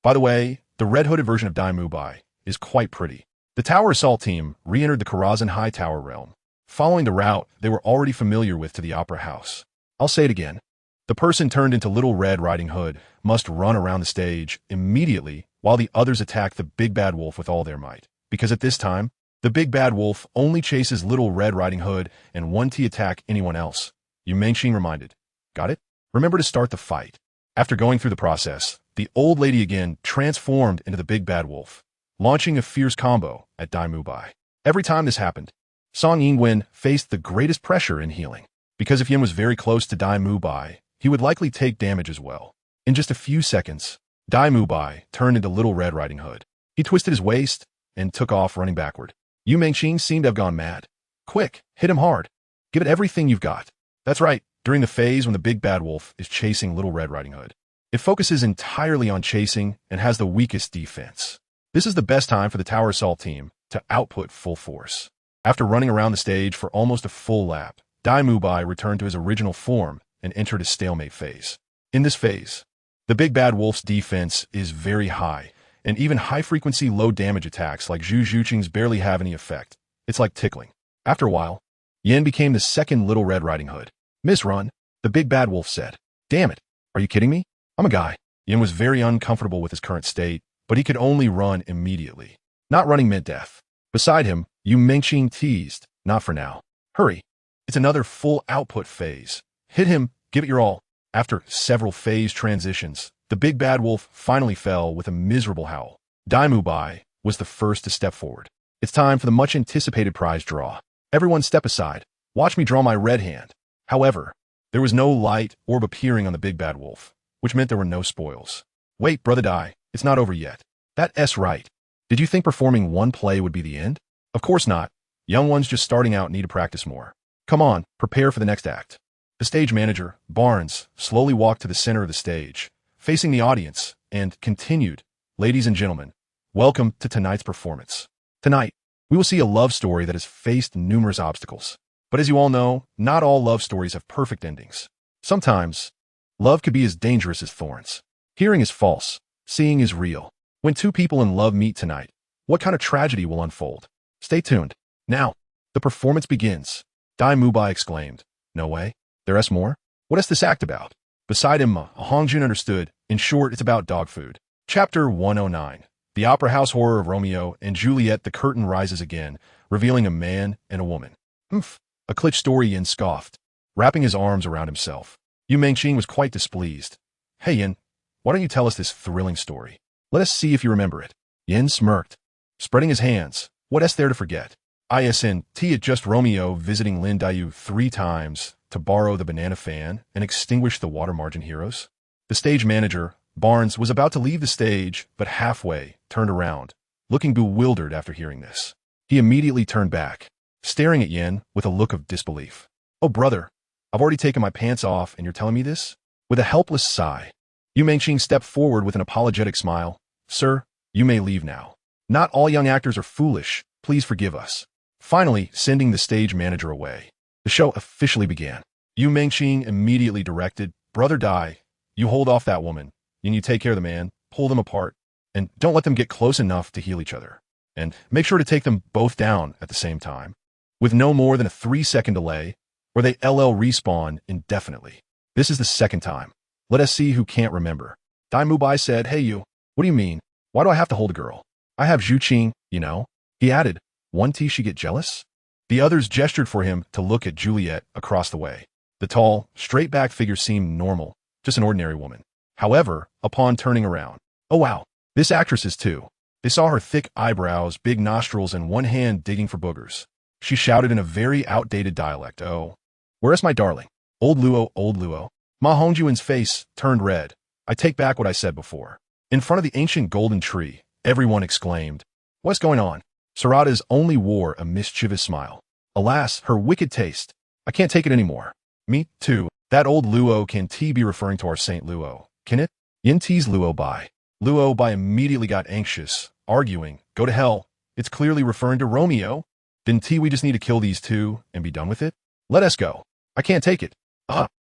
S1: By the way, the red-hooded version of Dai Mubai is quite pretty. The tower assault team re-entered the Karazhan High Tower realm, following the route they were already familiar with to the opera house. I'll say it again. The person turned into Little Red Riding Hood must run around the stage immediately while the others attack the big bad wolf with all their might, because at this time, the big bad wolf only chases Little Red Riding Hood and won't attack anyone else. Yu Mengqing reminded. "Got it? Remember to start the fight." After going through the process, the old lady again transformed into the big bad wolf, launching a fierce combo at Dai Mubai. Every time this happened, Song Yingwen faced the greatest pressure in healing, because if Yin was very close to Dai Mubai, he would likely take damage as well. In just a few seconds, Dai Mubai turned into Little Red Riding Hood. He twisted his waist and took off running backward. Yu Mengqing seemed to have gone mad. Quick, hit him hard. Give it everything you've got. That's right, during the phase when the big bad wolf is chasing Little Red Riding Hood. It focuses entirely on chasing and has the weakest defense. This is the best time for the Tower Assault team to output full force. After running around the stage for almost a full lap, Mubai returned to his original form and entered a stalemate phase. In this phase, the big bad wolf's defense is very high, and even high-frequency, low-damage attacks like Zhuqing's barely have any effect. It's like tickling. After a while, Yin became the second Little Red Riding Hood. Miss Run, the big bad wolf said. Damn it, are you kidding me? I'm a guy. Yin was very uncomfortable with his current state, but he could only run immediately. Not running meant death. Beside him, Yu Mengqing teased, not for now. Hurry. It's another full output phase. Hit him, give it your all. After several phase transitions, the big bad wolf finally fell with a miserable howl. Mubai was the first to step forward. It's time for the much-anticipated prize draw. Everyone step aside. Watch me draw my red hand. However, there was no light orb appearing on the big bad wolf, which meant there were no spoils. Wait, brother Dai, it's not over yet. That's right. Did you think performing one play would be the end? Of course not. Young ones just starting out need to practice more. Come on, prepare for the next act. The stage manager, Barnes, slowly walked to the center of the stage, facing the audience, and continued, Ladies and gentlemen, welcome to tonight's performance. Tonight, we will see a love story that has faced numerous obstacles. But as you all know, not all love stories have perfect endings. Sometimes, love could be as dangerous as thorns. Hearing is false, seeing is real. When two people in love meet tonight, what kind of tragedy will unfold? Stay tuned. Now, the performance begins. Mubai exclaimed. No way. There's more? What is this act about? Beside him, Hongjun understood. In short, it's about dog food. Chapter 109. The Opera House Horror of Romeo and Juliet. The curtain rises again, revealing a man and a woman. Oomph. A glitch story, Yin scoffed, wrapping his arms around himself. Yu Mengqing was quite displeased. Hey Yin, why don't you tell us this thrilling story? Let us see if you remember it. Yin smirked, spreading his hands. What is there to forget? Isn't it just Romeo visiting Lin Dayu 3 times to borrow the banana fan and extinguish the water margin heroes? The stage manager, Barnes, was about to leave the stage, but halfway turned around, looking bewildered after hearing this. He immediately turned back, staring at Yin with a look of disbelief. Oh brother, I've already taken my pants off and you're telling me this? With a helpless sigh, Yu Mengqing stepped forward with an apologetic smile. Sir, you may leave now. Not all young actors are foolish. Please forgive us. Finally, sending the stage manager away. The show officially began. Yu Mengqing immediately directed, Brother Dai, you hold off that woman, and you take care of the man, pull them apart, and don't let them get close enough to heal each other. And make sure to take them both down at the same time. With no more than a 3-second delay, or they LL respawn indefinitely. This is the second time. Let us see who can't remember. Mubai said, Hey you, what do you mean? Why do I have to hold a girl? I have Zhuqing, you know. He added, Won't she get jealous? The others gestured for him to look at Juliet across the way. The tall, straight-backed figure seemed normal, just an ordinary woman. However, upon turning around, oh wow, this actress is too. They saw her thick eyebrows, big nostrils, and one hand digging for boogers. She shouted in a very outdated dialect, Oh, where's my darling? Old Luo, old Luo. Ma Hongjun's face turned red. I take back what I said before. In front of the ancient golden tree, everyone exclaimed, What's going on? Sarada's only wore a mischievous smile. Alas, her wicked taste. I can't take it anymore. Me, too. That old Luo can be referring to our Saint Luo, can it? Yin teased Luo Bai. Luo Bai immediately got anxious, arguing, Go to hell. It's clearly referring to Romeo. Didn't we just need to kill these two and be done with it? Let us go. I can't take it.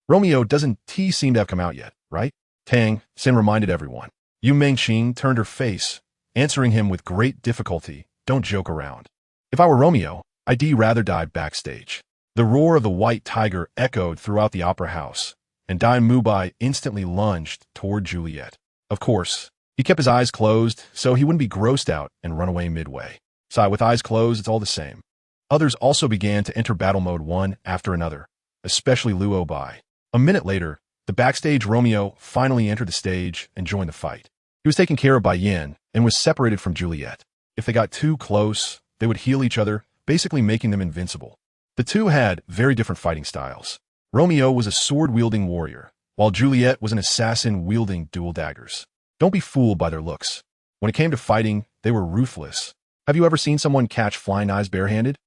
S1: Romeo doesn't seem to have come out yet, right? Tang, Sin reminded everyone. Yu Mengqing turned her face, answering him with great difficulty. Don't joke around. If I were Romeo, I'd rather die backstage. The roar of the white tiger echoed throughout the opera house, and Mubai instantly lunged toward Juliet. Of course, he kept his eyes closed so he wouldn't be grossed out and run away midway. With eyes closed, it's all the same. Others also began to enter battle mode one after another, especially Luo Bai. A minute later, the backstage Romeo finally entered the stage and joined the fight. He was taken care of by Yin and was separated from Juliet. If they got too close, they would heal each other, basically making them invincible. The two had very different fighting styles. Romeo was a sword-wielding warrior, while Juliet was an assassin wielding dual daggers. Don't be fooled by their looks. When it came to fighting, they were ruthless. Have you ever seen someone catch flying eyes barehanded?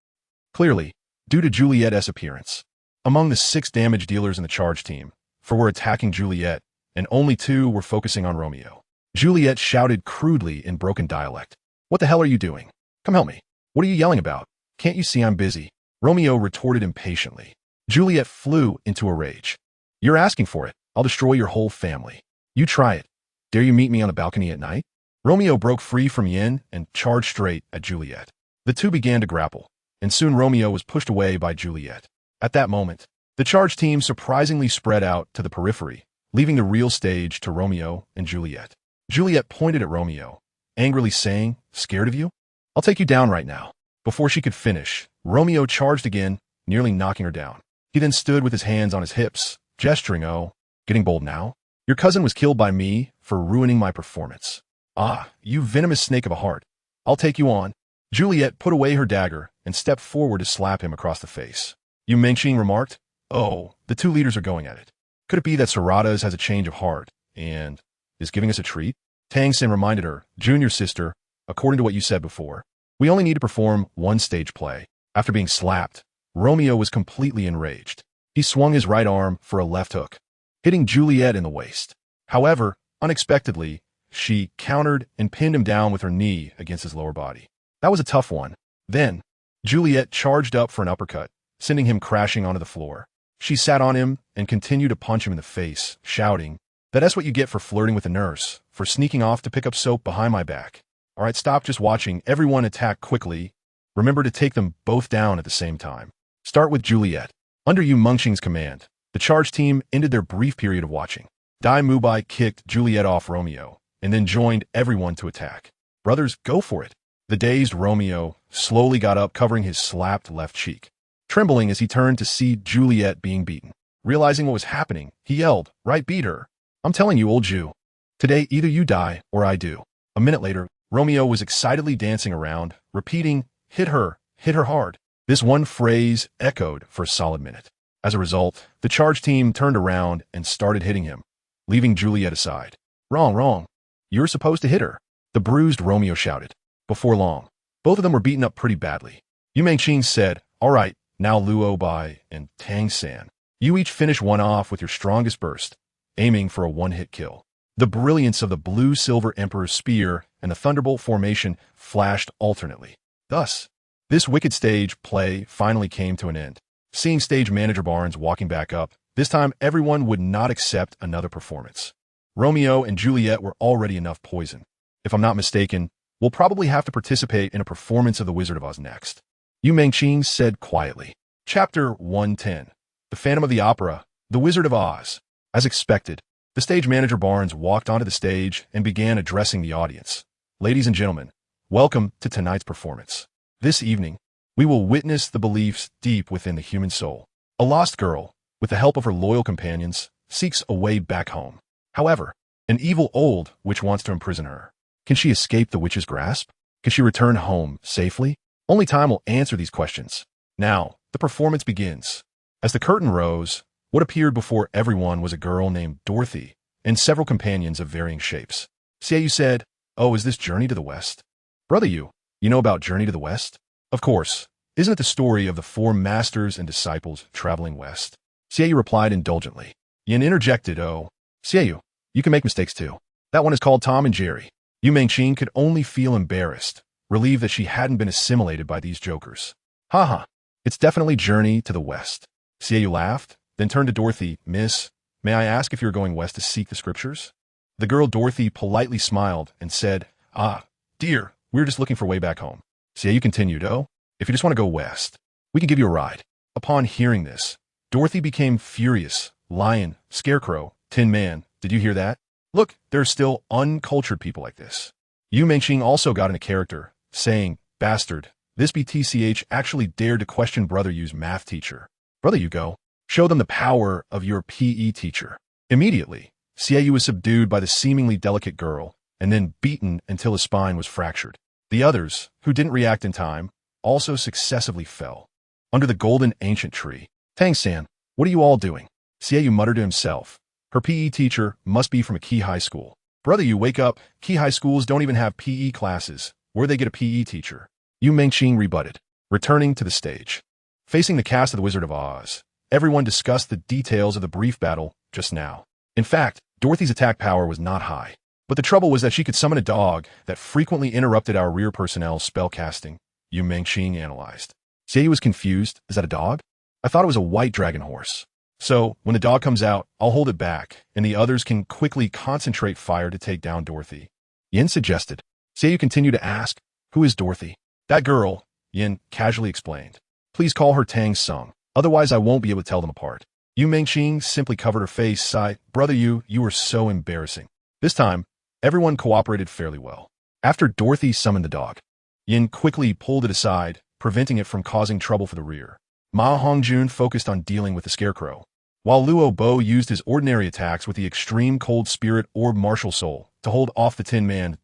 S1: Clearly, due to Juliet's appearance. Among the 6 damage dealers in the charge team, 4 were attacking Juliet, and only 2 were focusing on Romeo. Juliet shouted crudely in broken dialect. What the hell are you doing? Come help me. What are you yelling about? Can't you see I'm busy? Romeo retorted impatiently. Juliet flew into a rage. You're asking for it. I'll destroy your whole family. You try it. Dare you meet me on a balcony at night? Romeo broke free from Yin and charged straight at Juliet. The two began to grapple, and soon Romeo was pushed away by Juliet. At that moment, the charge team surprisingly spread out to the periphery, leaving the real stage to Romeo and Juliet. Juliet pointed at Romeo, angrily saying, "Scared of you? I'll take you down right now." Before she could finish, Romeo charged again, nearly knocking her down. He then stood with his hands on his hips, gesturing, "Oh, getting bold now? Your cousin was killed by me for ruining my performance. Ah, you venomous snake of a heart. I'll take you on." Juliet put away her dagger and stepped forward to slap him across the face. Yu Mengqing remarked, "Oh, the 2 leaders are going at it. Could it be that Sarada's has a change of heart and is giving us a treat?" Tang Sin reminded her, "Junior sister, according to what you said before, we only need to perform 1 stage play." After being slapped, Romeo was completely enraged. He swung his right arm for a left hook, hitting Juliet in the waist. However, unexpectedly, she countered and pinned him down with her knee against his lower body. That was a tough one. Then, Juliet charged up for an uppercut, sending him crashing onto the floor. She sat on him and continued to punch him in the face, shouting, "That's what you get for flirting with a nurse, for sneaking off to pick up soap behind my back. All right, stop just watching everyone attack quickly. Remember to take them both down at the same time. Start with Juliet." Under Yu Mengqing's command, the charge team ended their brief period of watching. Dai Mubai kicked Juliet off Romeo, and then joined everyone to attack. "Brothers, go for it." The dazed Romeo slowly got up, covering his slapped left cheek, trembling as he turned to see Juliet being beaten. Realizing what was happening, he yelled, "Right, beat her. I'm telling you, old Jew. Today, either you die or I do." A minute later, Romeo was excitedly dancing around, repeating, hit her hard." This one phrase echoed for a solid minute. As a result, the charge team turned around and started hitting him, leaving Juliet aside. Wrong. You're supposed to hit her," the bruised Romeo shouted. Before long, both of them were beaten up pretty badly. Yu Mengqing said, "All right, now LuoBo and Tang San, you each finish one off with your strongest burst, aiming for a 1-hit kill." The brilliance of the blue-silver Emperor's spear and the Thunderbolt formation flashed alternately. Thus, this wicked stage play finally came to an end. Seeing stage manager Barnes walking back up, this time everyone would not accept another performance. Romeo and Juliet were already enough poison. If I'm not mistaken, we'll probably have to participate in a performance of The Wizard of Oz next, Yu Mengqing said quietly. Chapter 110. The Phantom of the Opera, The Wizard of Oz. As expected, the stage manager Barnes walked onto the stage and began addressing the audience. "Ladies and gentlemen, welcome to tonight's performance. This evening, we will witness the beliefs deep within the human soul. A lost girl, with the help of her loyal companions, seeks a way back home. However, an evil old witch wants to imprison her. Can she escape the witch's grasp? Can she return home safely? Only time will answer these questions. Now, the performance begins." As the curtain rose, what appeared before everyone was a girl named Dorothy and several companions of varying shapes. Xiao said, "Oh, is this Journey to the West? Brother you know about Journey to the West? Of course. Isn't it the story of the 4 masters and disciples traveling west?" Xiao replied indulgently. Yin interjected, "Oh, Xiao, you can make mistakes too. That one is called Tom and Jerry." Yu Mengqing could only feel embarrassed, relieved that she hadn't been assimilated by these jokers. "Haha, it's definitely Journey to the West." Xiao laughed, then turned to Dorothy. "Miss, may I ask if you're going west to seek the scriptures?" The girl Dorothy politely smiled and said, "Ah, dear, we're just looking for way back home." Xiao continued, "Oh, if you just want to go west, we can give you a ride." Upon hearing this, Dorothy became furious. "Lion, Scarecrow, Tin Man, did you hear that? Look, there are still uncultured people like this." Yu Mengqing also got into character, saying, "Bastard, this BTCH actually dared to question Brother Yu's math teacher. Brother Yu, go. Show them the power of your PE teacher." Immediately, Xiao was subdued by the seemingly delicate girl, and then beaten until his spine was fractured. The others, who didn't react in time, also successively fell. Under the golden ancient tree, "Tang San, what are you all doing?" Xiao muttered to himself. Her PE teacher must be from a key high school. "Brother, you wake up. Key high schools don't even have PE classes. Where they get a PE teacher? Yu Mengqing rebutted. Returning to the stage. Facing the cast of The Wizard of Oz, everyone discussed the details of the brief battle just now. In fact, Dorothy's attack power was not high. But the trouble was that she could summon a dog that frequently interrupted our rear personnel's spell casting, Yu Mengqing analyzed. Xiao was confused. Is that a dog? I thought it was a white dragon horse. So, when the dog comes out, I'll hold it back, and the others can quickly concentrate fire to take down Dorothy. Yin suggested. Xiao continued to ask, who is Dorothy? That girl, Yin casually explained. Please call her Tang Sung, otherwise I won't be able to tell them apart. Yu Mengqing simply covered her face, sighed, Brother Yu, you were so embarrassing. This time, everyone cooperated fairly well. After Dorothy summoned the dog, Yin quickly pulled it aside, preventing it from causing trouble for the rear. Hongjun focused on dealing with the scarecrow, while LuoBo used his ordinary attacks with the extreme cold spirit orb martial soul to hold off the Tin Man.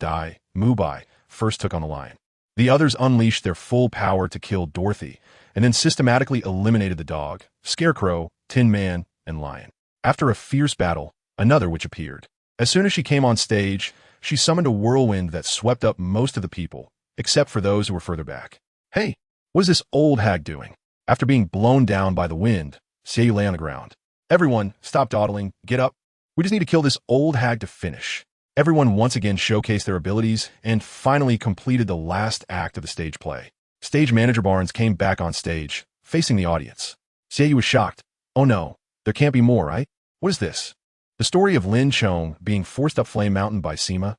S1: Mubai first took on the lion. The others unleashed their full power to kill Dorothy, and then systematically eliminated the dog, scarecrow, Tin Man, and lion. After a fierce battle, another witch appeared. As soon as she came on stage, she summoned a whirlwind that swept up most of the people, except for those who were further back. Hey, what is this old hag doing? After being blown down by the wind, Xiao lay on the ground. Everyone, stop dawdling, get up. We just need to kill this old hag to finish. Everyone once again showcased their abilities and finally completed the last act of the stage play. Stage manager Barnes came back on stage, facing the audience. Xiao was shocked. Oh no, there can't be more, right? What is this? The story of Lin Chong being forced up Flame Mountain by Sima?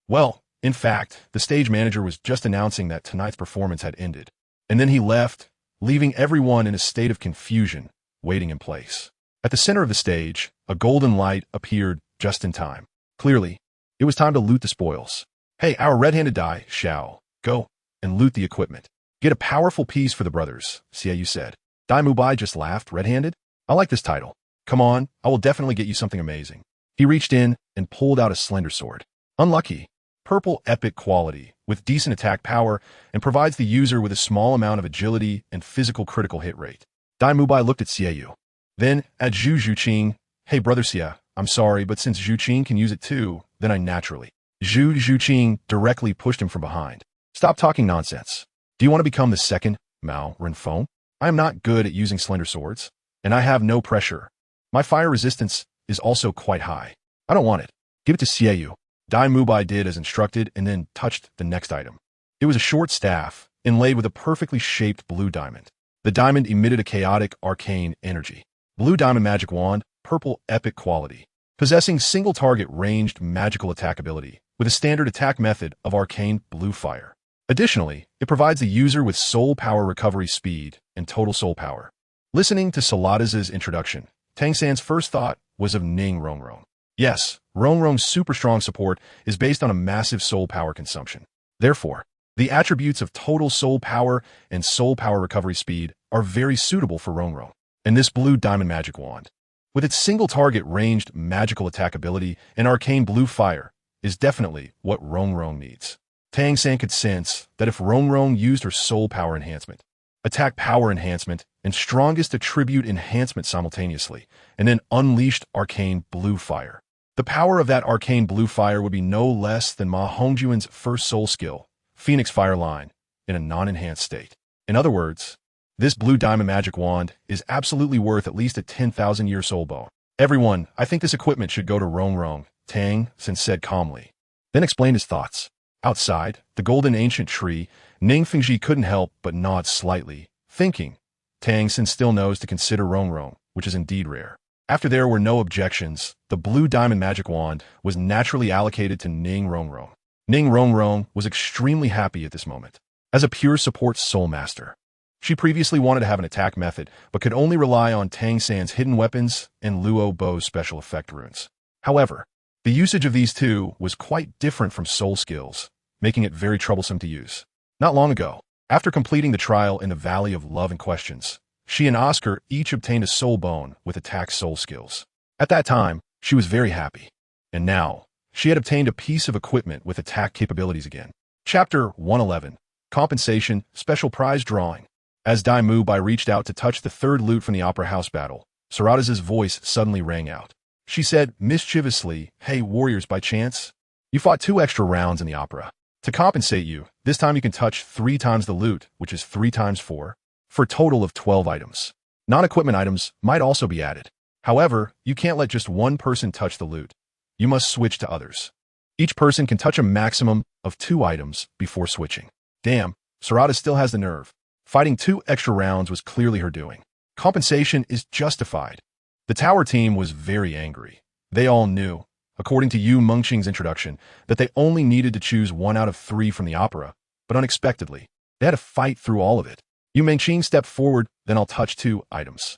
S1: Well, in fact, the stage manager was just announcing that tonight's performance had ended. And then he left, leaving everyone in a state of confusion, waiting in place. At the center of the stage, a golden light appeared just in time. Clearly, it was time to loot the spoils. Hey, our red-handed die, Xiao, go and loot the equipment. Get a powerful piece for the brothers, Xiao said. Dai Mubai just laughed, red-handed? I like this title. Come on, I will definitely get you something amazing. He reached in and pulled out a slender sword. Unlucky. Purple epic quality, with decent attack power, and provides the user with a small amount of agility and physical critical hit rate. Dai Mubai looked at Xiao. Then, at Zhuqing, hey brother Xiao, I'm sorry, but since Zhuqing can use it too, then I naturally. Zhuqing directly pushed him from behind. Stop talking nonsense. Do you want to become the second Mao Renfeng? I am not good at using slender swords, and I have no pressure. My fire resistance is also quite high. I don't want it. Give it to Xiao. Dai Mubai did as instructed and then touched the next item. It was a short staff, inlaid with a perfectly shaped blue diamond. The diamond emitted a chaotic arcane energy. Blue diamond magic wand, purple epic quality. Possessing single target ranged magical attack ability, with a standard attack method of arcane blue fire. Additionally, it provides the user with soul power recovery speed and total soul power. Listening to Salada's introduction, Tang San's first thought was of Ning Rongrong. Yes, Rongrong's super strong support is based on a massive soul power consumption. Therefore, the attributes of total soul power and soul power recovery speed are very suitable for Rongrong. And this blue diamond magic wand, with its single target ranged magical attack ability and arcane blue fire, is definitely what Rongrong needs. Tang San could sense that if Rongrong used her soul power enhancement, attack power enhancement, and strongest attribute enhancement simultaneously, and then unleashed arcane blue fire, the power of that arcane blue fire would be no less than Ma Hongjun's first soul skill, Phoenix Fire Line, in a non-enhanced state. In other words, this blue diamond magic wand is absolutely worth at least a 10,000-year soul bone. Everyone, I think this equipment should go to Rongrong, Tang San said calmly. Then explained his thoughts. Outside, the golden ancient tree, Ning Fengji couldn't help but nod slightly, thinking, Tang San still knows to consider Rongrong, which is indeed rare. After there were no objections, the blue diamond magic wand was naturally allocated to Ning Rongrong. Ning Rongrong was extremely happy at this moment. As a pure support soul master, she previously wanted to have an attack method, but could only rely on Tang San's hidden weapons and LuoBo's special effect runes. However, the usage of these two was quite different from soul skills, making it very troublesome to use. Not long ago, after completing the trial in the Valley of Love and Questions, she and Oscar each obtained a soul bone with attack soul skills. At that time, she was very happy. And now, she had obtained a piece of equipment with attack capabilities again. Chapter 111, Compensation, Special Prize Drawing. As Dai Mubai reached out to touch the third loot from the Opera House battle, Sarada's voice suddenly rang out. She said mischievously, Hey warriors, by chance? You fought 2 extra rounds in the opera. To compensate you, this time you can touch 3 times the loot, which is 3 times 4, for a total of 12 items. Non-equipment items might also be added. However, you can't let just one person touch the loot. You must switch to others. Each person can touch a maximum of 2 items before switching. Damn, Sarada still has the nerve. Fighting 2 extra rounds was clearly her doing. Compensation is justified. The tower team was very angry. They all knew, according to Yu Mengqing's introduction, that they only needed to choose 1 out of 3 from the opera, but unexpectedly, they had to fight through all of it. Yu Mengqing stepped forward, then I'll touch 2 items.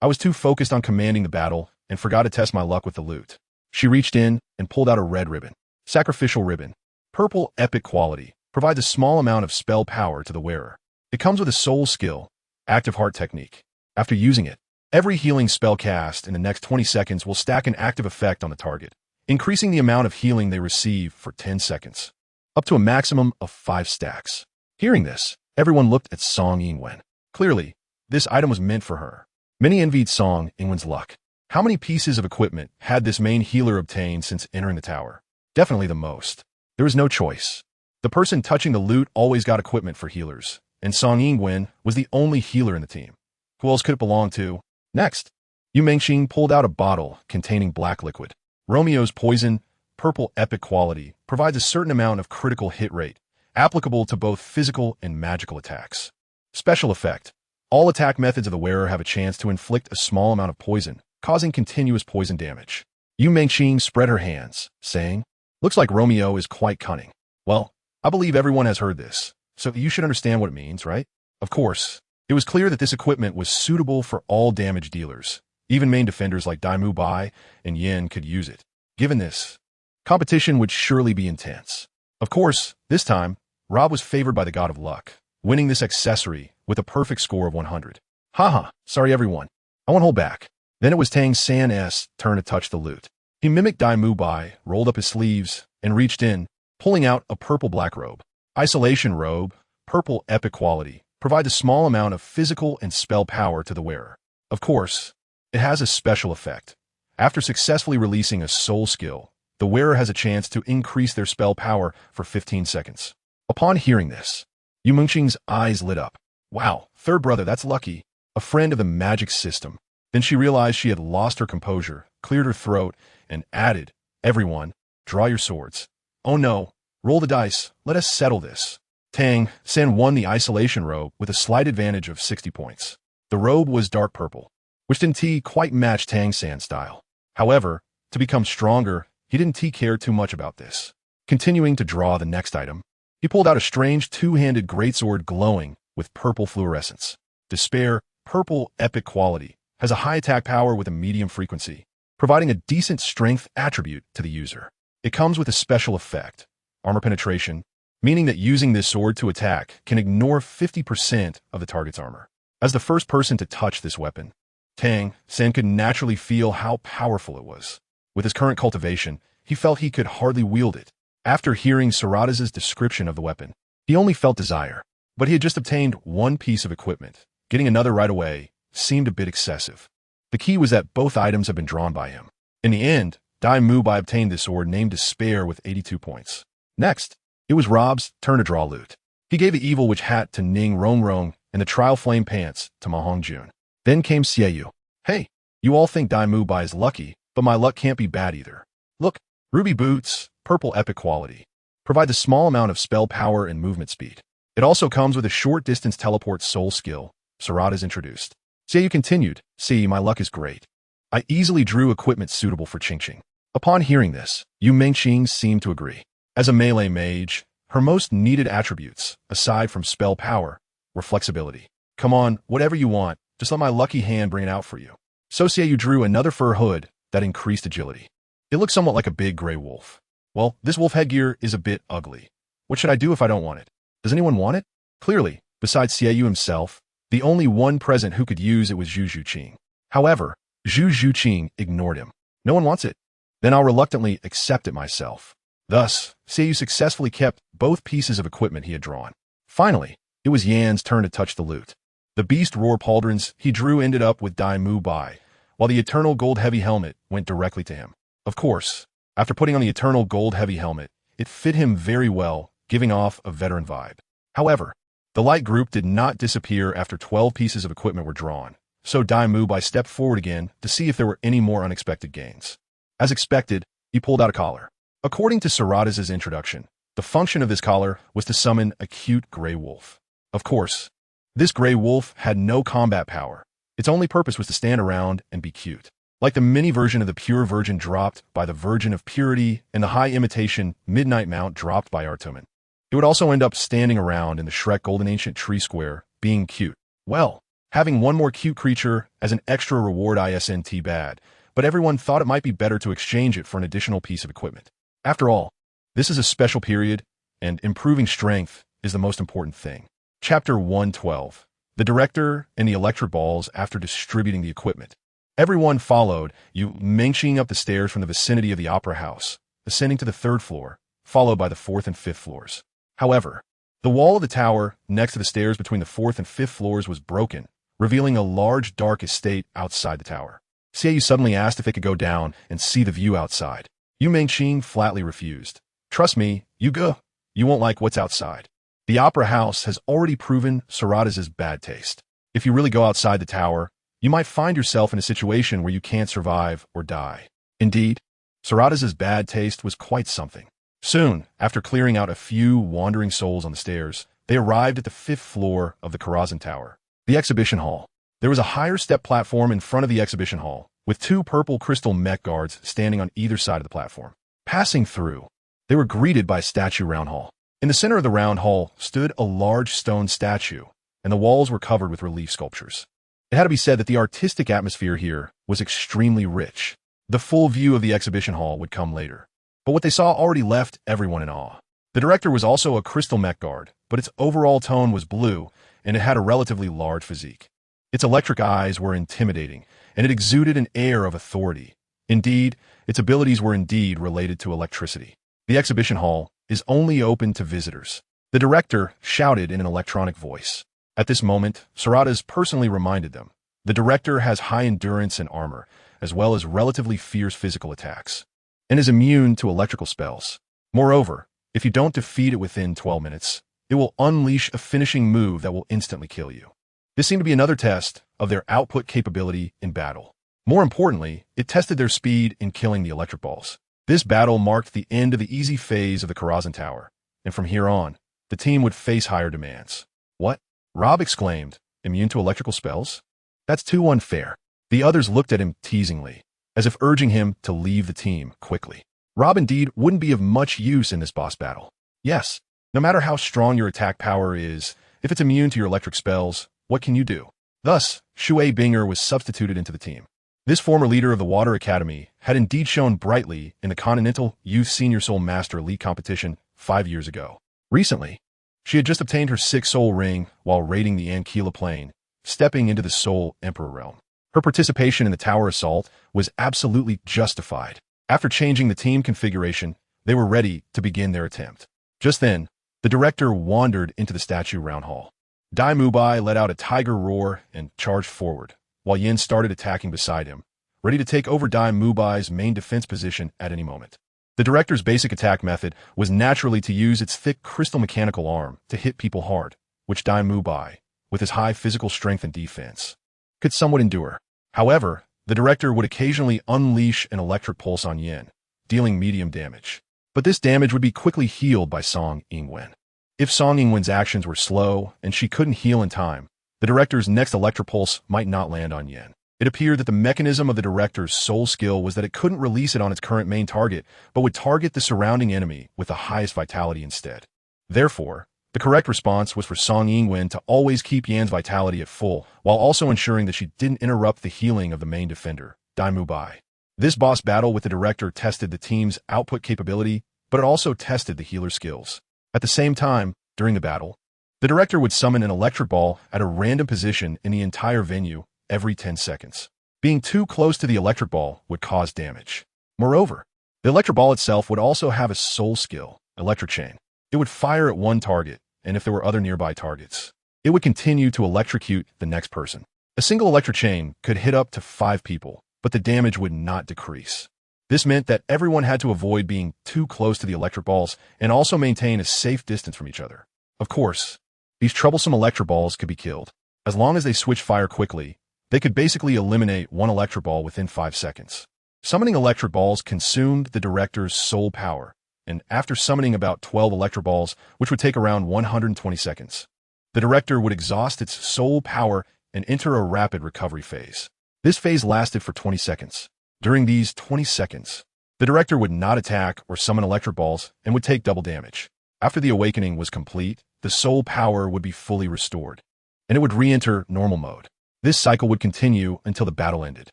S1: I was too focused on commanding the battle and forgot to test my luck with the loot. She reached in and pulled out a red ribbon. Sacrificial ribbon. Purple epic quality. Provides a small amount of spell power to the wearer. It comes with a soul skill, active heart technique. After using it, every healing spell cast in the next 20 seconds will stack an active effect on the target, increasing the amount of healing they receive for 10 seconds, up to a maximum of 5 stacks. Hearing this, everyone looked at Song Yingwen. Clearly, this item was meant for her. Many envied Song Yingwen's luck. How many pieces of equipment had this main healer obtained since entering the tower? Definitely the most. There was no choice. The person touching the loot always got equipment for healers, and Song Yingwen was the only healer in the team. Who else could it belong to? Next, Yu Mengqing pulled out a bottle containing black liquid. Romeo's poison, purple epic quality, provides a certain amount of critical hit rate, applicable to both physical and magical attacks. Special effect. All attack methods of the wearer have a chance to inflict a small amount of poison, causing continuous poison damage. Yu Mengqing spread her hands, saying, "Looks like Romeo is quite cunning." Well, I believe everyone has heard this, so you should understand what it means, right? Of course, it was clear that this equipment was suitable for all damage dealers. Even main defenders like Mubai and Yin could use it. Given this, competition would surely be intense. Of course, this time, Rob was favored by the god of luck, winning this accessory with a perfect score of 100. Haha, sorry everyone. I won't hold back. Then it was Tang San's turn to touch the loot. He mimicked Mubai, rolled up his sleeves, and reached in, pulling out a purple-black robe. Isolation robe, purple epic quality, provides a small amount of physical and spell power to the wearer. Of course, it has a special effect. After successfully releasing a soul skill, the wearer has a chance to increase their spell power for 15 seconds. Upon hearing this, Yu Mengqing's eyes lit up. Wow, third brother, that's lucky. A friend of the magic system. Then she realized she had lost her composure, cleared her throat, and added, "Everyone, draw your swords." Oh no, roll the dice, let us settle this. Tang San won the isolation robe with a slight advantage of 60 points. The robe was dark purple, which didn't quite match Tang San's style. However, to become stronger, he didn't care too much about this. Continuing to draw the next item, he pulled out a strange 2-handed greatsword glowing with purple fluorescence. Despair, purple epic quality, has a high attack power with a medium frequency, providing a decent strength attribute to the user. It comes with a special effect, armor penetration, meaning that using this sword to attack can ignore 50% of the target's armor. As the first person to touch this weapon, Tang San could naturally feel how powerful it was. With his current cultivation, he felt he could hardly wield it. After hearing Sarada's description of the weapon, he only felt desire. But he had just obtained 1 piece of equipment. Getting another right away seemed a bit excessive. The key was that both items had been drawn by him. In the end, Mubai obtained this sword named Despair with 82 points. Next, it was Rob's turn to draw loot. He gave the Evil Witch hat to Ning Rongrong and the Trial Flame pants to Hongjun. Then came Xiao. Hey, you all think Mubai is lucky, but my luck can't be bad either. Look, ruby boots, purple epic quality. Provide a small amount of spell power and movement speed. It also comes with a short distance teleport soul skill, Sarada's introduced. Xiao continued, "See, my luck is great. I easily drew equipment suitable for Chenxiang." Upon hearing this, Yu Mengqing seemed to agree. As a melee mage, her most needed attributes, aside from spell power, were flexibility. Come on, whatever you want, just let my lucky hand bring it out for you. So Xiao drew another fur hood that increased agility. It looked somewhat like a big gray wolf. Well, this wolf headgear is a bit ugly. What should I do if I don't want it? Does anyone want it? Clearly, besides Xiao himself, the only one present who could use it was Zhuqing. However, Zhuqing ignored him. No one wants it. Then I'll reluctantly accept it myself. Thus, Xiao successfully kept both pieces of equipment he had drawn. Finally, it was Yan's turn to touch the loot. The beast roar pauldrons he drew ended up with Mubai, while the eternal gold heavy helmet went directly to him. Of course, after putting on the eternal gold heavy helmet, it fit him very well, giving off a veteran vibe. However, the light group did not disappear after 12 pieces of equipment were drawn, so Mubai stepped forward again to see if there were any more unexpected gains. As expected, he pulled out a collar. According to Sarada's introduction, the function of this collar was to summon a cute gray wolf. Of course, this gray wolf had no combat power. Its only purpose was to stand around and be cute. Like the mini version of the pure virgin dropped by the Virgin of Purity and the high imitation Midnight Mount dropped by Artumen. It would also end up standing around in the Shrek Golden Ancient Tree Square, being cute. Well, having one more cute creature as an extra reward isn't bad, but everyone thought it might be better to exchange it for an additional piece of equipment. After all, this is a special period, and improving strength is the most important thing. Chapter 112. The Director and the Electric Balls after distributing the equipment. Everyone followed Mengxing up the stairs from the vicinity of the Opera House, ascending to the 3rd floor, followed by the 4th and 5th floors. However, the wall of the tower next to the stairs between the 4th and 5th floors was broken, revealing a large dark estate outside the tower. Xiao suddenly asked if they could go down and see the view outside. Mengxing flatly refused. Trust me, you won't like what's outside. The Opera House has already proven Sarada's bad taste. If you really go outside the tower, you might find yourself in a situation where you can't survive or die. Indeed, Sarada's bad taste was quite something. Soon, after clearing out a few wandering souls on the stairs, they arrived at the 5th floor of the Karazhan Tower, the exhibition hall. There was a higher step platform in front of the exhibition hall, with 2 purple crystal mech guards standing on either side of the platform. Passing through, they were greeted by a statue round hall. In the center of the round hall stood a large stone statue, and the walls were covered with relief sculptures. It had to be said that the artistic atmosphere here was extremely rich. The full view of the exhibition hall would come later. But what they saw already left everyone in awe. The director was also a crystal mech guard, but its overall tone was blue, and it had a relatively large physique. Its electric eyes were intimidating, and it exuded an air of authority. Indeed, its abilities were indeed related to electricity. The exhibition hall is only open to visitors. The director shouted in an electronic voice. At this moment, Sarada's personally reminded them. The director has high endurance and armor, as well as relatively fierce physical attacks, and is immune to electrical spells. Moreover, if you don't defeat it within 12 minutes, it will unleash a finishing move that will instantly kill you. This seemed to be another test of their output capability in battle. More importantly, it tested their speed in killing the electric balls. This battle marked the end of the easy phase of the Karazhan Tower, and from here on, the team would face higher demands. What? Rob exclaimed, immune to electrical spells? That's too unfair. The others looked at him teasingly, as if urging him to leave the team quickly. Rob indeed wouldn't be of much use in this boss battle. Yes, no matter how strong your attack power is, if it's immune to your electric spells, what can you do? Thus, Shui Binger was substituted into the team. This former leader of the Water Academy had indeed shone brightly in the Continental Youth Senior Soul Master Elite competition 5 years ago. Recently, she had just obtained her 6th soul ring while raiding the Ankila Plain, stepping into the Soul Emperor realm. Her participation in the tower assault was absolutely justified. After changing the team configuration, they were ready to begin their attempt. Just then, the director wandered into the statue round hall. Mubai let out a tiger roar and charged forward, while Yin started attacking beside him, ready to take over Mubai's main defense position at any moment. The director's basic attack method was naturally to use its thick crystal mechanical arm to hit people hard, which Mubai, with his high physical strength and defense, could somewhat endure. However, the director would occasionally unleash an electric pulse on Yin, dealing medium damage. But this damage would be quickly healed by Song Yingwen. If Song Yingwen's actions were slow and she couldn't heal in time, the director's next electric pulse might not land on Yin. It appeared that the mechanism of the director's soul skill was that it couldn't release it on its current main target, but would target the surrounding enemy with the highest vitality instead. Therefore, the correct response was for Song Yingwen to always keep Yan's vitality at full, while also ensuring that she didn't interrupt the healing of the main defender, Mubai. This boss battle with the director tested the team's output capability, but it also tested the healer's skills. At the same time, during the battle, the director would summon an electric ball at a random position in the entire venue every 10 seconds. Being too close to the electric ball would cause damage. Moreover, the electric ball itself would also have a soul skill, Electric Chain. It would fire at one target, and if there were other nearby targets, it would continue to electrocute the next person. A single electric chain could hit up to 5 people, but the damage would not decrease. This meant that everyone had to avoid being too close to the electric balls and also maintain a safe distance from each other. Of course, these troublesome electric balls could be killed. As long as they switched fire quickly, they could basically eliminate one electric ball within 5 seconds. Summoning electric balls consumed the director's soul power, and after summoning about 12 electric balls, which would take around 120 seconds, the director would exhaust its soul power and enter a rapid recovery phase. This phase lasted for 20 seconds. During these 20 seconds, the director would not attack or summon electric balls and would take double damage. After the awakening was complete, the soul power would be fully restored, and it would re-enter normal mode. This cycle would continue until the battle ended.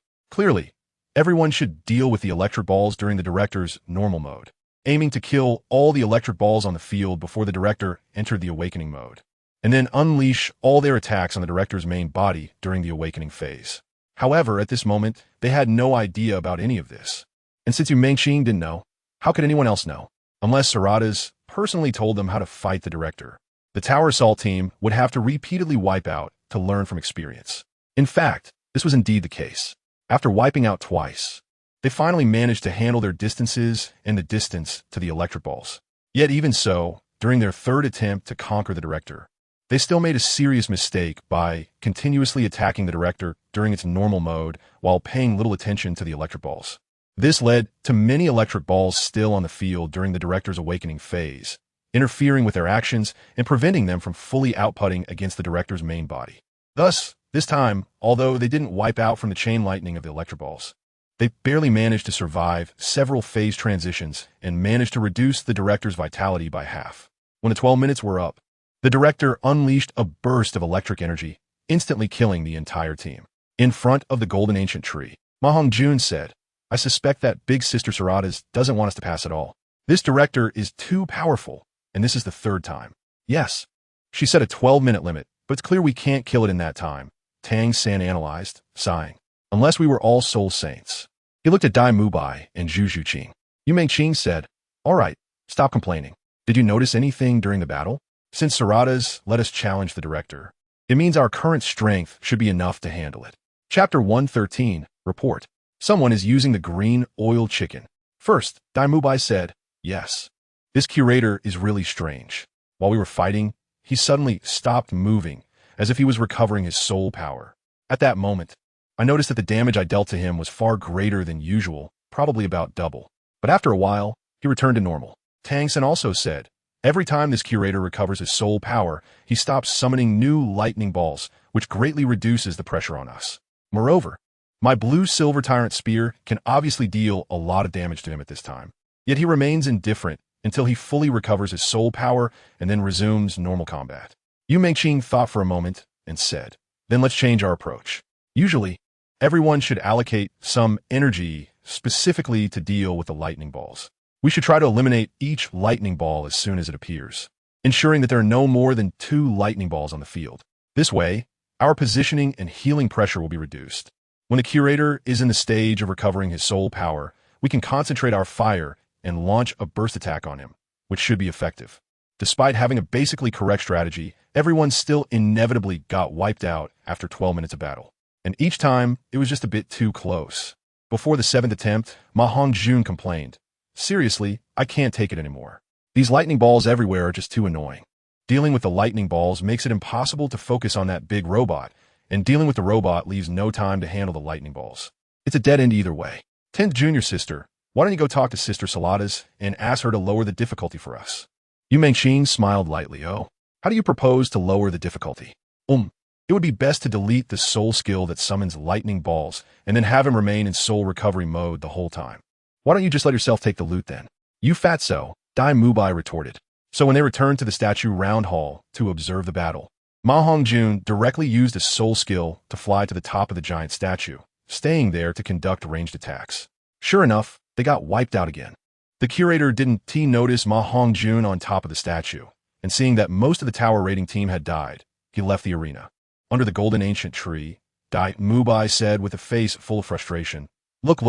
S1: Clearly, everyone should deal with the electric balls during the director's normal mode, aiming to kill all the electric balls on the field before the director entered the awakening mode, and then unleash all their attacks on the director's main body during the awakening phase. However, at this moment, they had no idea about any of this. And since Xiao didn't know, how could anyone else know? Unless Sarada's personally told them how to fight the director. The Tower Assault team would have to repeatedly wipe out to learn from experience. In fact, this was indeed the case. After wiping out twice, they finally managed to handle their distances and the distance to the electric balls. Yet even so, during their third attempt to conquer the director, they still made a serious mistake by continuously attacking the director during its normal mode while paying little attention to the electric balls. This led to many electric balls still on the field during the director's awakening phase, interfering with their actions and preventing them from fully outputting against the director's main body. Thus, this time, although they didn't wipe out from the chain lightning of the electric balls, they barely managed to survive several phase transitions and managed to reduce the director's vitality by half. When the 12 minutes were up, the director unleashed a burst of electric energy, instantly killing the entire team. In front of the golden ancient tree, Hongjun said, "I suspect that Big Sister Sarada's doesn't want us to pass at all. This director is too powerful, and this is the third time." "Yes, she set a 12-minute limit, but it's clear we can't kill it in that time," Tang-san analyzed, sighing. "Unless we were all soul saints." He looked at Mubai and Zhuqing. Xiao said, "All right, stop complaining. Did you notice anything during the battle? Since Sarada's let us challenge the director, it means our current strength should be enough to handle it." Chapter 113, Report. Someone is using the green oil chicken. First, Mubai said, "Yes. This curator is really strange. While we were fighting, he suddenly stopped moving, as if he was recovering his soul power. At that moment, I noticed that the damage I dealt to him was far greater than usual, probably about double. But after a while, he returned to normal." Tang-san also said, "Every time this curator recovers his soul power, he stops summoning new lightning balls, which greatly reduces the pressure on us. Moreover, my blue-silver tyrant spear can obviously deal a lot of damage to him at this time. Yet he remains indifferent until he fully recovers his soul power and then resumes normal combat." Xiao thought for a moment and said, "Then let's change our approach. Usually, everyone should allocate some energy specifically to deal with the lightning balls. We should try to eliminate each lightning ball as soon as it appears, ensuring that there are no more than 2 lightning balls on the field. This way, our positioning and healing pressure will be reduced. When the curator is in the stage of recovering his soul power, we can concentrate our fire and launch a burst attack on him, which should be effective." Despite having a basically correct strategy, everyone still inevitably got wiped out after 12 minutes of battle. And each time, it was just a bit too close. Before the 7th attempt, Hongjun complained, "Seriously, I can't take it anymore. These lightning balls everywhere are just too annoying. Dealing with the lightning balls makes it impossible to focus on that big robot, and dealing with the robot leaves no time to handle the lightning balls. It's a dead end either way. 10th junior sister, why don't you go talk to Sister Saladas and ask her to lower the difficulty for us?" Xiao smiled lightly. "Oh, how do you propose to lower the difficulty?" It would be best to delete the soul skill that summons lightning balls and then have him remain in soul recovery mode the whole time. Why don't you just let yourself take the loot then?" "You fatso," Mubai retorted. So when they returned to the statue round hall to observe the battle, Hongjun directly used a soul skill to fly to the top of the giant statue, staying there to conduct ranged attacks. Sure enough, they got wiped out again. The curator didn't notice Hongjun on top of the statue, and seeing that most of the tower raiding team had died, he left the arena. Under the golden ancient tree, Mubai said with a face full of frustration, Look,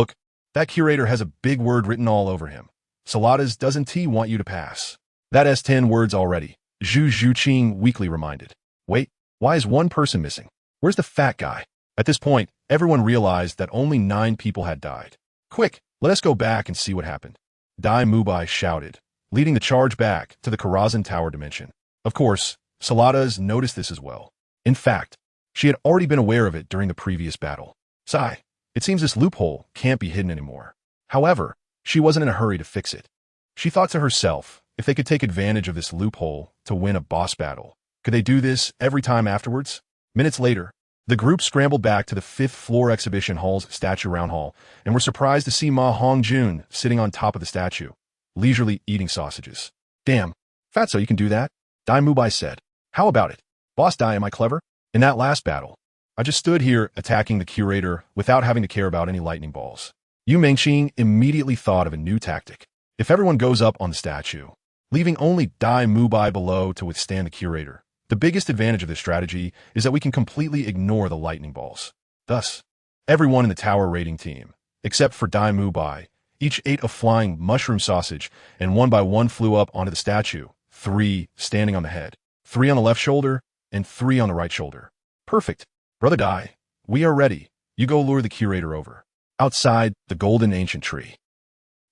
S1: that curator has a big word written all over him. Saladas doesn't he want you to pass?" "That has 10 words already," Zhuqing weakly reminded. "Wait, why is one person missing? Where's the fat guy?" At this point, everyone realized that only 9 people had died. Quick, let us go back and see what happened. Dai Mubai shouted, leading the charge back to the Karazhan Tower dimension. Of course, Saladas noticed this as well. In fact, she had already been aware of it during the previous battle. Sigh, it seems this loophole can't be hidden anymore. However, she wasn't in a hurry to fix it. She thought to herself, if they could take advantage of this loophole to win a boss battle, could they do this every time afterwards? Minutes later, the group scrambled back to the 5th floor exhibition hall's statue round hall and were surprised to see Ma Hongjun sitting on top of the statue, leisurely eating sausages. Damn, Fatso, you can do that? Dai Mubai said. How about it? Boss Dai, am I clever? In that last battle, I just stood here attacking the curator without having to care about any lightning balls. Yu Mengqing immediately thought of a new tactic. If everyone goes up on the statue, leaving only Dai Mubai below to withstand the curator, the biggest advantage of this strategy is that we can completely ignore the lightning balls. Thus, everyone in the tower raiding team, except for Dai Mubai, each ate a flying mushroom sausage and one by one flew up onto the statue, 3 standing on the head, 3 on the left shoulder, and 3 on the right shoulder. Perfect. Brother Dai, we are ready. You go lure the curator over. Outside the golden ancient tree.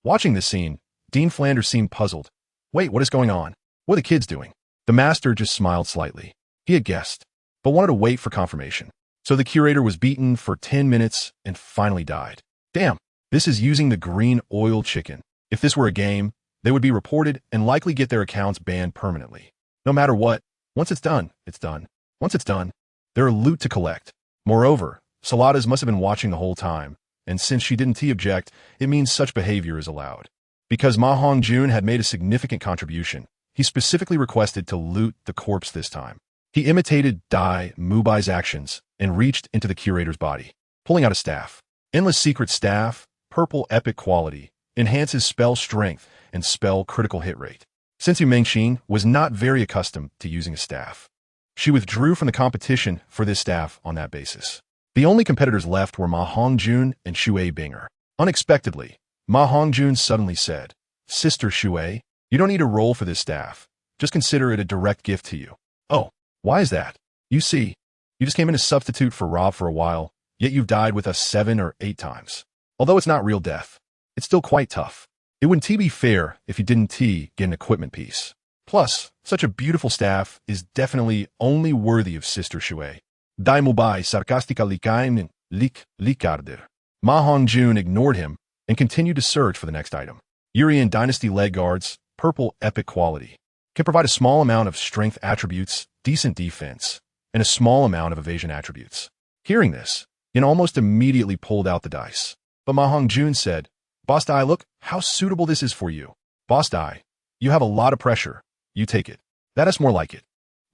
S1: Watching this scene, Dean Flanders seemed puzzled. Wait, what is going on? What are the kids doing? The master just smiled slightly. He had guessed, but wanted to wait for confirmation. So the curator was beaten for 10 minutes and finally died. Damn, this is using the green oil chicken. If this were a game, they would be reported and likely get their accounts banned permanently. No matter what, once it's done, it's done. Once it's done, there are loot to collect. Moreover, Saladas must have been watching the whole time, and since she didn't object, it means such behavior is allowed. Because Ma Hongjun had made a significant contribution, he specifically requested to loot the corpse this time. He imitated Dai Mubai's actions and reached into the curator's body, pulling out a staff. Endless secret staff, purple epic quality, enhances spell strength and spell critical hit rate. Since Yu Mengqing was not very accustomed to using a staff, she withdrew from the competition for this staff on that basis. The only competitors left were Ma Hongjun and Shui Binger. Unexpectedly, Ma Hongjun suddenly said, Sister Shui, you don't need to roll for this staff. Just consider it a direct gift to you. Oh, why is that? You see, you just came in as substitute for Rob for a while, yet you've died with us 7 or 8 times. Although it's not real death, it's still quite tough. It wouldn't be fair if you didn't get an equipment piece. Plus, such a beautiful staff is definitely only worthy of Sister Shui. Dai Mubai sarcastically came likarder. Ma Hongjun ignored him and continued to search for the next item. Urian Dynasty leg guards, purple epic quality, can provide a small amount of strength attributes, decent defense, and a small amount of evasion attributes. Hearing this, Yin almost immediately pulled out the dice. But Ma Hongjun said, Boss Dai, look how suitable this is for you. Boss Dai, you have a lot of pressure. You take it. That is more like it.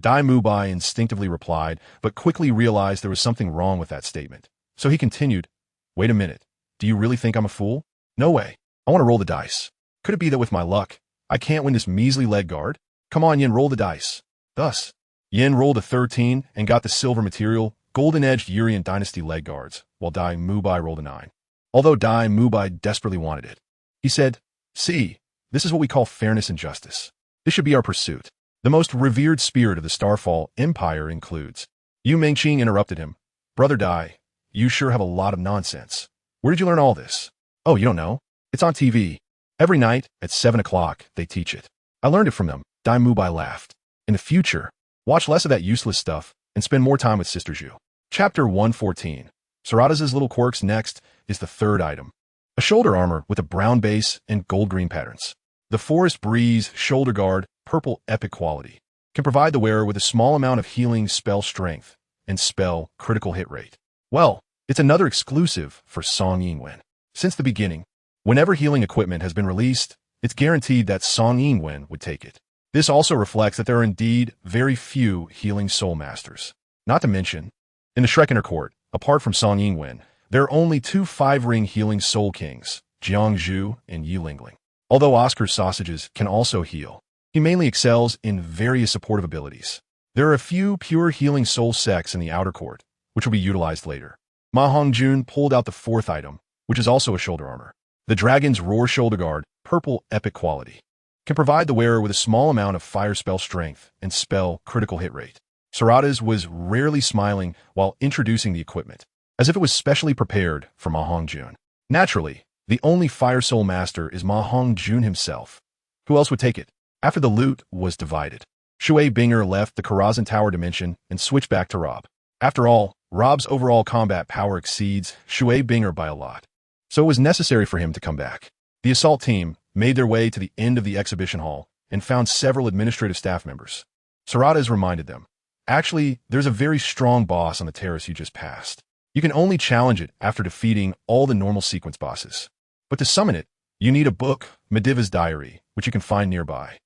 S1: Dai Mubai instinctively replied, but quickly realized there was something wrong with that statement. So he continued, Wait a minute. Do you really think I'm a fool? No way. I want to roll the dice. Could it be that with my luck, I can't win this measly leg guard? Come on, Yin, roll the dice. Thus, Yin rolled a 13 and got the silver material, golden-edged Urian Dynasty leg guards, while Dai Mubai rolled a 9. Although Dai Mubai desperately wanted it. He said, See, this is what we call fairness and justice. This should be our pursuit. The most revered spirit of the Starfall Empire includes. Yu Mengqing interrupted him. Brother Dai, you sure have a lot of nonsense. Where did you learn all this? Oh, you don't know? It's on TV. Every night at 7 o'clock, they teach it. I learned it from them. Dai Mubai laughed. In the future, watch less of that useless stuff and spend more time with Sister Zhu. Chapter 114. Sarada's little quirks. Next is the 3rd item. A shoulder armor with a brown base and gold-green patterns. The Forest Breeze Shoulder Guard, purple epic quality, can provide the wearer with a small amount of healing spell strength and spell critical hit rate. Well, it's another exclusive for Song Yingwen. Since the beginning, whenever healing equipment has been released, it's guaranteed that Song Yingwen would take it. This also reflects that there are indeed very few healing soul masters. Not to mention, in the Shrekiner court, apart from Song Yingwen, there are only 2 5-ring healing soul kings, Jiang Zhu and Yi Lingling. Although Oscar's sausages can also heal, he mainly excels in various supportive abilities. There are a few pure healing soul sects in the outer court, which will be utilized later. Ma Hongjun pulled out the 4th item, which is also a shoulder armor. The Dragon's Roar Shoulder Guard, purple epic quality, can provide the wearer with a small amount of fire spell strength and spell critical hit rate. Sarada's was rarely smiling while introducing the equipment, as if it was specially prepared for Ma Hongjun. Naturally, The only Fire Soul Master is Ma Hongjun himself. Who else would take it? After the loot was divided, Shui Binger left the Karazhan Tower dimension and switched back to Rob. After all, Rob's overall combat power exceeds Shui Binger by a lot, so it was necessary for him to come back. The assault team made their way to the end of the exhibition hall and found several administrative staff members. Sarada's reminded them, actually, there's a very strong boss on the terrace you just passed. You can only challenge it after defeating all the normal sequence bosses. But to summon it, you need a book, Mediva's Diary, which you can find nearby.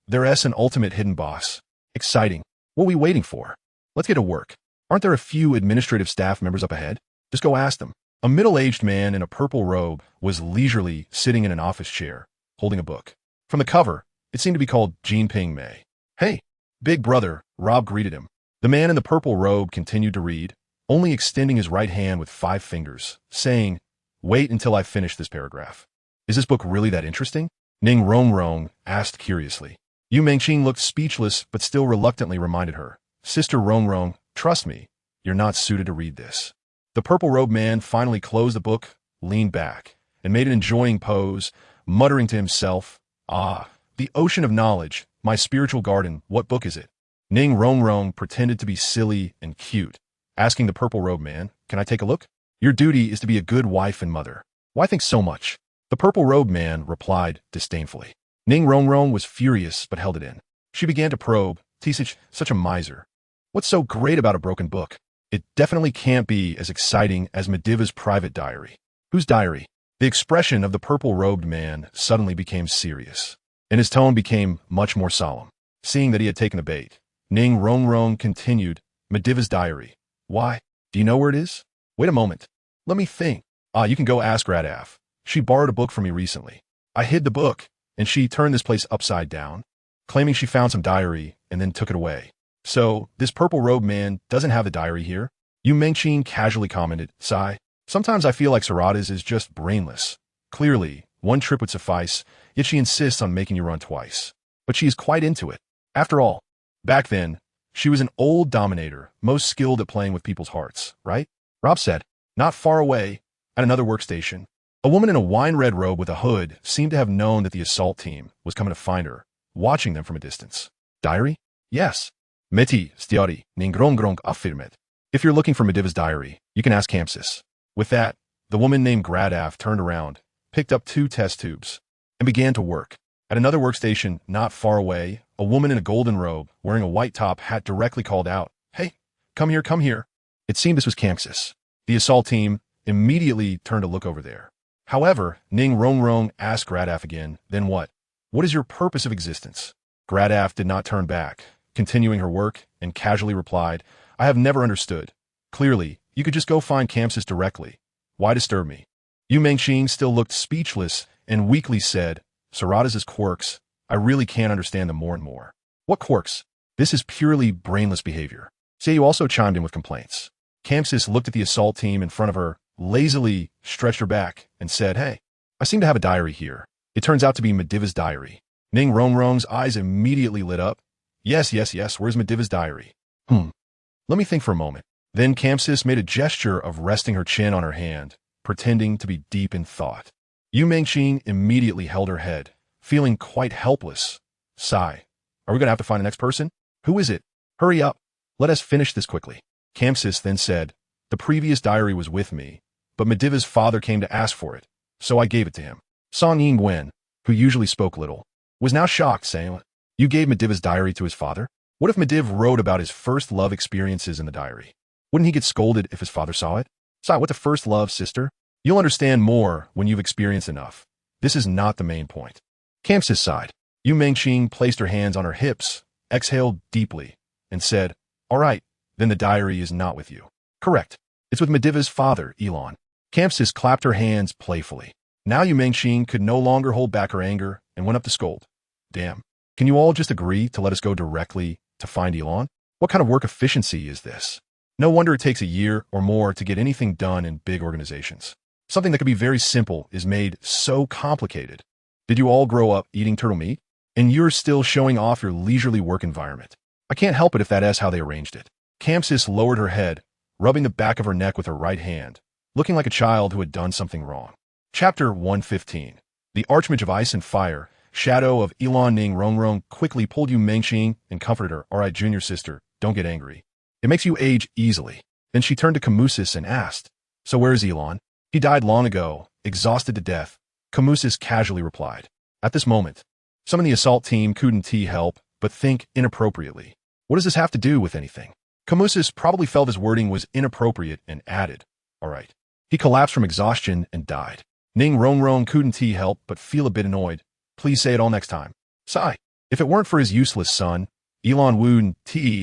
S1: There's an ultimate hidden boss. Exciting. What are we waiting for? Let's get to work. Aren't there a few administrative staff members up ahead? Just go ask them. A middle-aged man in a purple robe was leisurely sitting in an office chair, holding a book. From the cover, it seemed to be called Jinping Mei. Hey, big brother, Rob greeted him. The man in the purple robe continued to read, only extending his right hand with 5 fingers, saying, "Wait until I finish this paragraph." Is this book really that interesting? Ning Rongrong asked curiously. Yu Mengqing looked speechless but still reluctantly reminded her, "Sister Rongrong, trust me, you're not suited to read this." The purple-robed man finally closed the book, leaned back, and made an enjoying pose, muttering to himself, "Ah, the ocean of knowledge, my spiritual garden, what book is it?" Ning Rongrong pretended to be silly and cute, asking the purple-robed man, "Can I take a look?" "Your duty is to be a good wife and mother. Why think so much?" The purple-robed man replied disdainfully. Ning Rongrong was furious but held it in. She began to probe, "Tisich, such a miser. What's so great about a broken book? It definitely can't be as exciting as Mediva's private diary." "Whose diary?" The expression of the purple-robed man suddenly became serious, and his tone became much more solemn. Seeing that he had taken the bait, Ning Rongrong continued, "Mediva's diary. Why? Do you know where it is? Wait a moment. Let me think. You can go ask Radaf. She borrowed a book from me recently. I hid the book, and she turned this place upside down, claiming she found some diary and then took it away. So, this purple-robed man doesn't have the diary here?" Yu Mengqing casually commented, "Sigh. Sometimes I feel like Sarada's is just brainless. Clearly, one trip would suffice, yet she insists on making you run twice. But she is quite into it. After all, back then, she was an old dominator, most skilled at playing with people's hearts, right?" Rob said. Not far away, at another workstation, a woman in a wine-red robe with a hood seemed to have known that the assault team was coming to find her, watching them from a distance. "Diary? Yes. Meti, stiori, ning Rongrong affirmet. If you're looking for Mediva's diary, you can ask Campsis." With that, the woman named Gradaf turned around, picked up 2 test tubes, and began to work. At another workstation, not far away, a woman in a golden robe, wearing a white top hat directly called out, "Hey, come here, come here." It seemed this was Campsis. The assault team immediately turned to look over there. However, Ning Rongrong asked Gradaf again, "Then what? What is your purpose of existence?" Gradaf did not turn back, continuing her work, and casually replied, "I have never understood. Clearly, you could just go find Campsis directly. Why disturb me?" Yu Mengqing still looked speechless and weakly said, "Sarada's quirks, I really can't understand them more and more." "What quirks? This is purely brainless behavior." Xiao also chimed in with complaints. Campsis looked at the assault team in front of her, lazily stretched her back, and said, "Hey, I seem to have a diary here. It turns out to be Mediva's diary." Ning Rongrong's eyes immediately lit up. Yes, where's Mediva's diary?" Let me think for a moment." Then Campsis made a gesture of resting her chin on her hand, pretending to be deep in thought. Yu Mengqing immediately held her head, feeling quite helpless. Sigh. "Are we going to have to find the next person? Who is it? Hurry up. Let us finish this quickly." Campsis then said, "The previous diary was with me, but Mediva's father came to ask for it, so I gave it to him." Song Yingwen, who usually spoke little, was now shocked, saying, "You gave Mediva's diary to his father? What if Mediv wrote about his first love experiences in the diary? Wouldn't he get scolded if his father saw it?" "Sigh, what's a first love, sister? You'll understand more when you've experienced enough. This is not the main point." Campsis sighed. Yu Mengqing placed her hands on her hips, exhaled deeply, and said, "All right, then the diary is not with you." "Correct. It's with Mediva's father, Elon." Campsis clapped her hands playfully. Now Yu Mengqing could no longer hold back her anger and went up to scold. "Damn. Can you all just agree to let us go directly to find Elon? What kind of work efficiency is this? No wonder it takes a year or more to get anything done in big organizations. Something that could be very simple is made so complicated. Did you all grow up eating turtle meat? And you're still showing off your leisurely work environment. I can't help it if that is how they arranged it." Campsis lowered her head, rubbing the back of her neck with her right hand, looking like a child who had done something wrong. Chapter 115. The Archmage of Ice and Fire, Shadow of Elon. Ning Rongrong quickly pulled Yu Mengqing and comforted her. Alright, junior sister, don't get angry. It makes you age easily. Then she turned to Camusis and asked, so where is Elon? He died long ago, exhausted to death. Camusis casually replied. At this moment, some in the assault team couldn't help but think inappropriately. What does this have to do with anything? Camusis probably felt his wording was inappropriate and added, alright. He collapsed from exhaustion and died. Ning Rongrong couldn't help but feel a bit annoyed. Please say it all next time. Sigh. If it weren't for his useless son, Elon wouldn't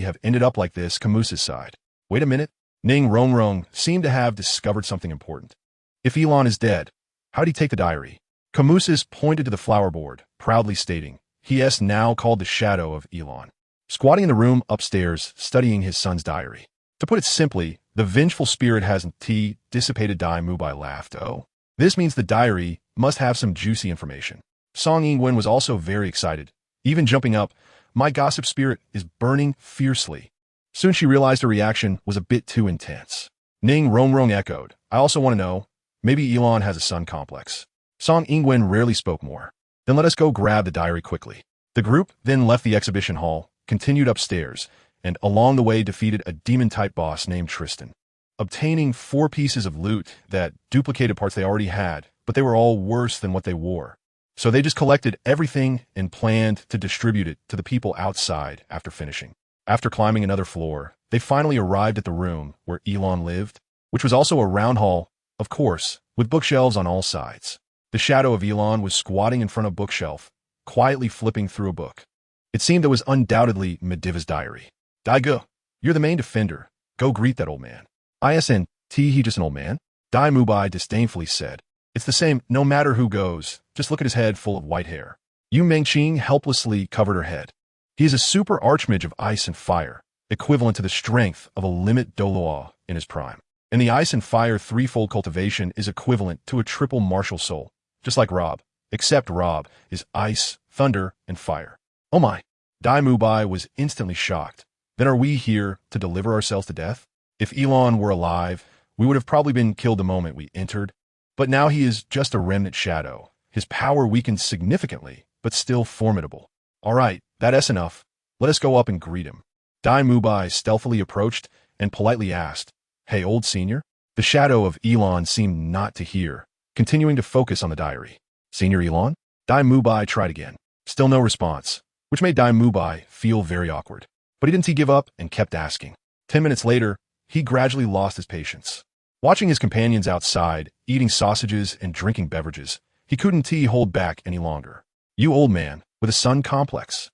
S1: have ended up like this. Camusis sighed. Wait a minute. Ning Rongrong seemed to have discovered something important. If Elon is dead, how'd he take the diary? Camusis pointed to the flower board, proudly stating, he is now called the Shadow of Elon. Squatting in the room upstairs, studying his son's diary. To put it simply, the vengeful spirit hasn't dissipated. Mubai laughed. Oh, this means the diary must have some juicy information. Song Yingwen was also very excited, even jumping up. My gossip spirit is burning fiercely. Soon she realized her reaction was a bit too intense. Ning Rongrong echoed, I also want to know, maybe Elon has a son complex. Song Yingwen rarely spoke more. Then let us go grab the diary quickly. The group then left the exhibition hall, continued upstairs, and along the way defeated a demon-type boss named Tristan, obtaining 4 pieces of loot that duplicated parts they already had, but they were all worse than what they wore. So they just collected everything and planned to distribute it to the people outside after finishing. After climbing another floor, they finally arrived at the room where Elon lived, which was also a round hall, of course, with bookshelves on all sides. The Shadow of Elon was squatting in front of a bookshelf, quietly flipping through a book. It seemed it was undoubtedly Mediva's diary. Daigo, you're the main defender. Go greet that old man. ISNT, he just an old man? Dai Mubai disdainfully said. It's the same, no matter who goes. Just look at his head full of white hair. Yu Mengqing helplessly covered her head. He is a super archmage of ice and fire, equivalent to the strength of a limit Douluo in his prime. And the ice and fire threefold cultivation is equivalent to a triple martial soul, just like Rob, except Rob is ice, thunder, and fire. Oh my! Dai Mubai was instantly shocked. Then are we here to deliver ourselves to death? If Elon were alive, we would have probably been killed the moment we entered. But now he is just a remnant shadow. His power weakened significantly, but still formidable. All right, that's enough. Let us go up and greet him. Dai Mubai stealthily approached and politely asked, Hey, old senior? The Shadow of Elon seemed not to hear, continuing to focus on the diary. Senior Elon? Dai Mubai tried again. Still no response, which made Dai Mubai feel very awkward. But he didn't give up and kept asking. 10 minutes later, he gradually lost his patience. Watching his companions outside, eating sausages and drinking beverages, he couldn't hold back any longer. You old man, with a son complex.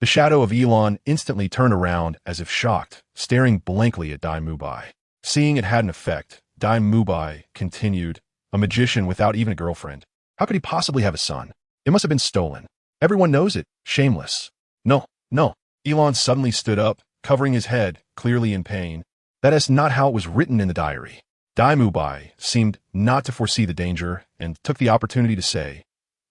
S1: The Shadow of Elon instantly turned around as if shocked, staring blankly at Dai Mubai. Seeing it had an effect, Dai Mubai continued, a magician without even a girlfriend. How could he possibly have a son? It must have been stolen. Everyone knows it. Shameless. No. Elon suddenly stood up, covering his head, clearly in pain. That is not how it was written in the diary. Dai Mubai seemed not to foresee the danger and took the opportunity to say,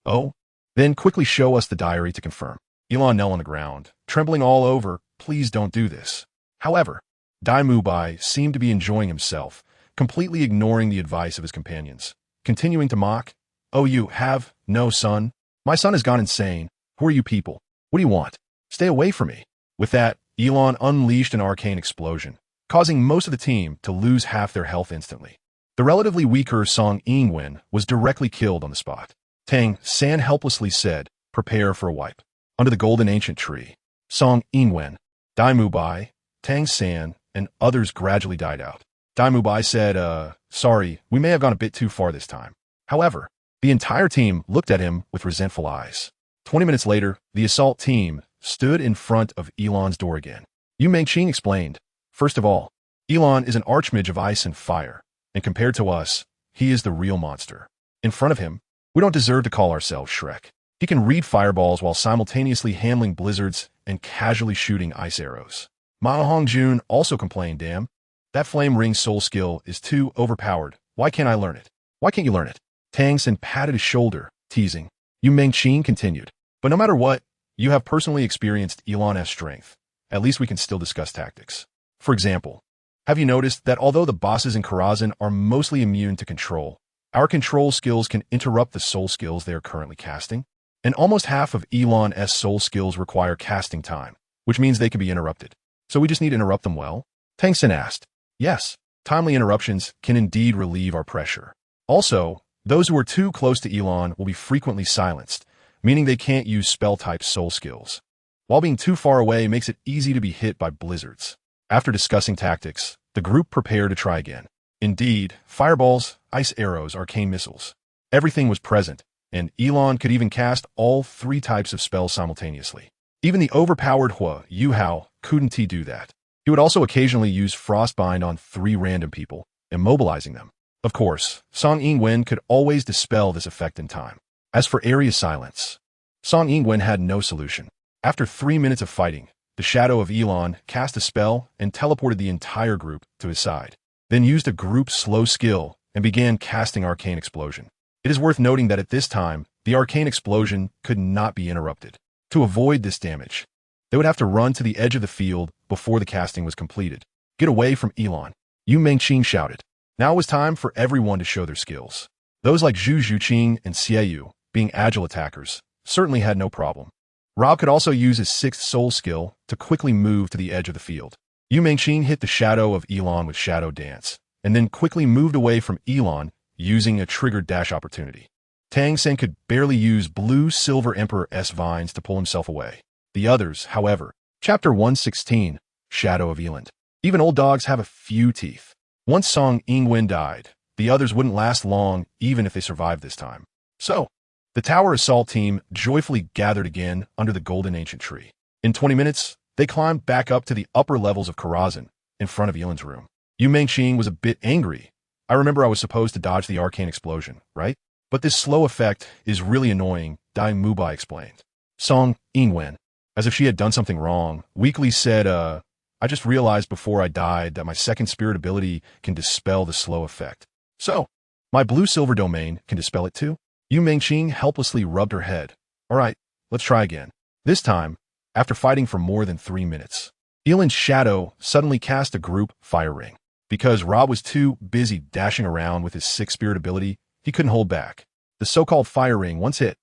S1: Oh? Then quickly show us the diary to confirm. Elon knelt on the ground, trembling all over. Please don't do this. However, Dai Mubai seemed to be enjoying himself, completely ignoring the advice of his companions, continuing to mock. Oh, you have no son? My son has gone insane. Who are you people? What do you want? Stay away from me. With that, Elon unleashed an arcane explosion, causing most of the team to lose half their health instantly. The relatively weaker Song Yingwen was directly killed on the spot. Tang San helplessly said, Prepare for a wipe. Under the golden ancient tree, Song Yingwen, Dai Mubai, Tang San, and others gradually died out. Dai Mubai said, Sorry, we may have gone a bit too far this time. However, the entire team looked at him with resentful eyes. 20 minutes later, the assault team stood in front of Elon's door again. Yu Mengqing explained, First of all, Elon is an archmage of ice and fire, and compared to us, he is the real monster. In front of him, we don't deserve to call ourselves Shrek. He can read fireballs while simultaneously handling blizzards and casually shooting ice arrows. Mao Hongjun also complained, Damn, that flame ring soul skill is too overpowered. Why can't I learn it? Why can't you learn it? Tang San patted his shoulder, teasing. Yu Mengqing continued, But no matter what, you have personally experienced Elon's strength. At least we can still discuss tactics. For example, have you noticed that although the bosses in Karazhan are mostly immune to control, Our control skills can interrupt the soul skills they are currently casting, and almost half of Elon's soul skills require casting time, which means they can be interrupted. So we just need to interrupt them well? Tang asked. Yes, timely interruptions can indeed relieve our pressure. Also, those who are too close to Elon will be frequently silenced, meaning they can't use spell-type soul skills, while being too far away makes it easy to be hit by blizzards. After discussing tactics, the group prepared to try again. Indeed, fireballs, ice arrows, arcane missiles. Everything was present, and Elon could even cast all 3 types of spells simultaneously. Even the overpowered Yuhao couldn't do that. He would also occasionally use Frostbind on 3 random people, immobilizing them. Of course, Song Yingwen could always dispel this effect in time. As for area silence, Song Yingwen had no solution. After 3 minutes of fighting, the shadow of Elon cast a spell and teleported the entire group to his side, then used a group slow skill and began casting Arcane Explosion. It is worth noting that at this time, the Arcane Explosion could not be interrupted. To avoid this damage, they would have to run to the edge of the field before the casting was completed. Get away from Elon, Yu Mengqing shouted. Now it was time for everyone to show their skills. Those like Zhuqing and Xiao, being agile attackers, certainly had no problem. Rob could also use his 6th soul skill to quickly move to the edge of the field. Yu Mengqing hit the shadow of Elon with Shadow Dance, and then quickly moved away from Elon using a triggered dash opportunity. Tang could barely use blue Silver Emperor-S vines to pull himself away. The others, however, Chapter 116, Shadow of Elon. Even old dogs have a few teeth. Once Song Yingwen died, the others wouldn't last long even if they survived this time. So, the Tower Assault team joyfully gathered again under the golden ancient tree. In 20 minutes, they climbed back up to the upper levels of Karazhan, in front of Elon's room. Yu Mengqing was a bit angry. I remember I was supposed to dodge the arcane explosion, right? But this slow effect is really annoying, Mubai explained. Song Yingwen, as if she had done something wrong, weakly said, I just realized before I died that my 2nd spirit ability can dispel the slow effect. So, my blue-silver domain can dispel it too? Yu Mengqing helplessly rubbed her head. Alright, let's try again. This time, after fighting for more than 3 minutes, Elon's shadow suddenly cast a group fire ring. Because Rob was too busy dashing around with his 6th spirit ability, he couldn't hold back. The so-called fire ring, once hit,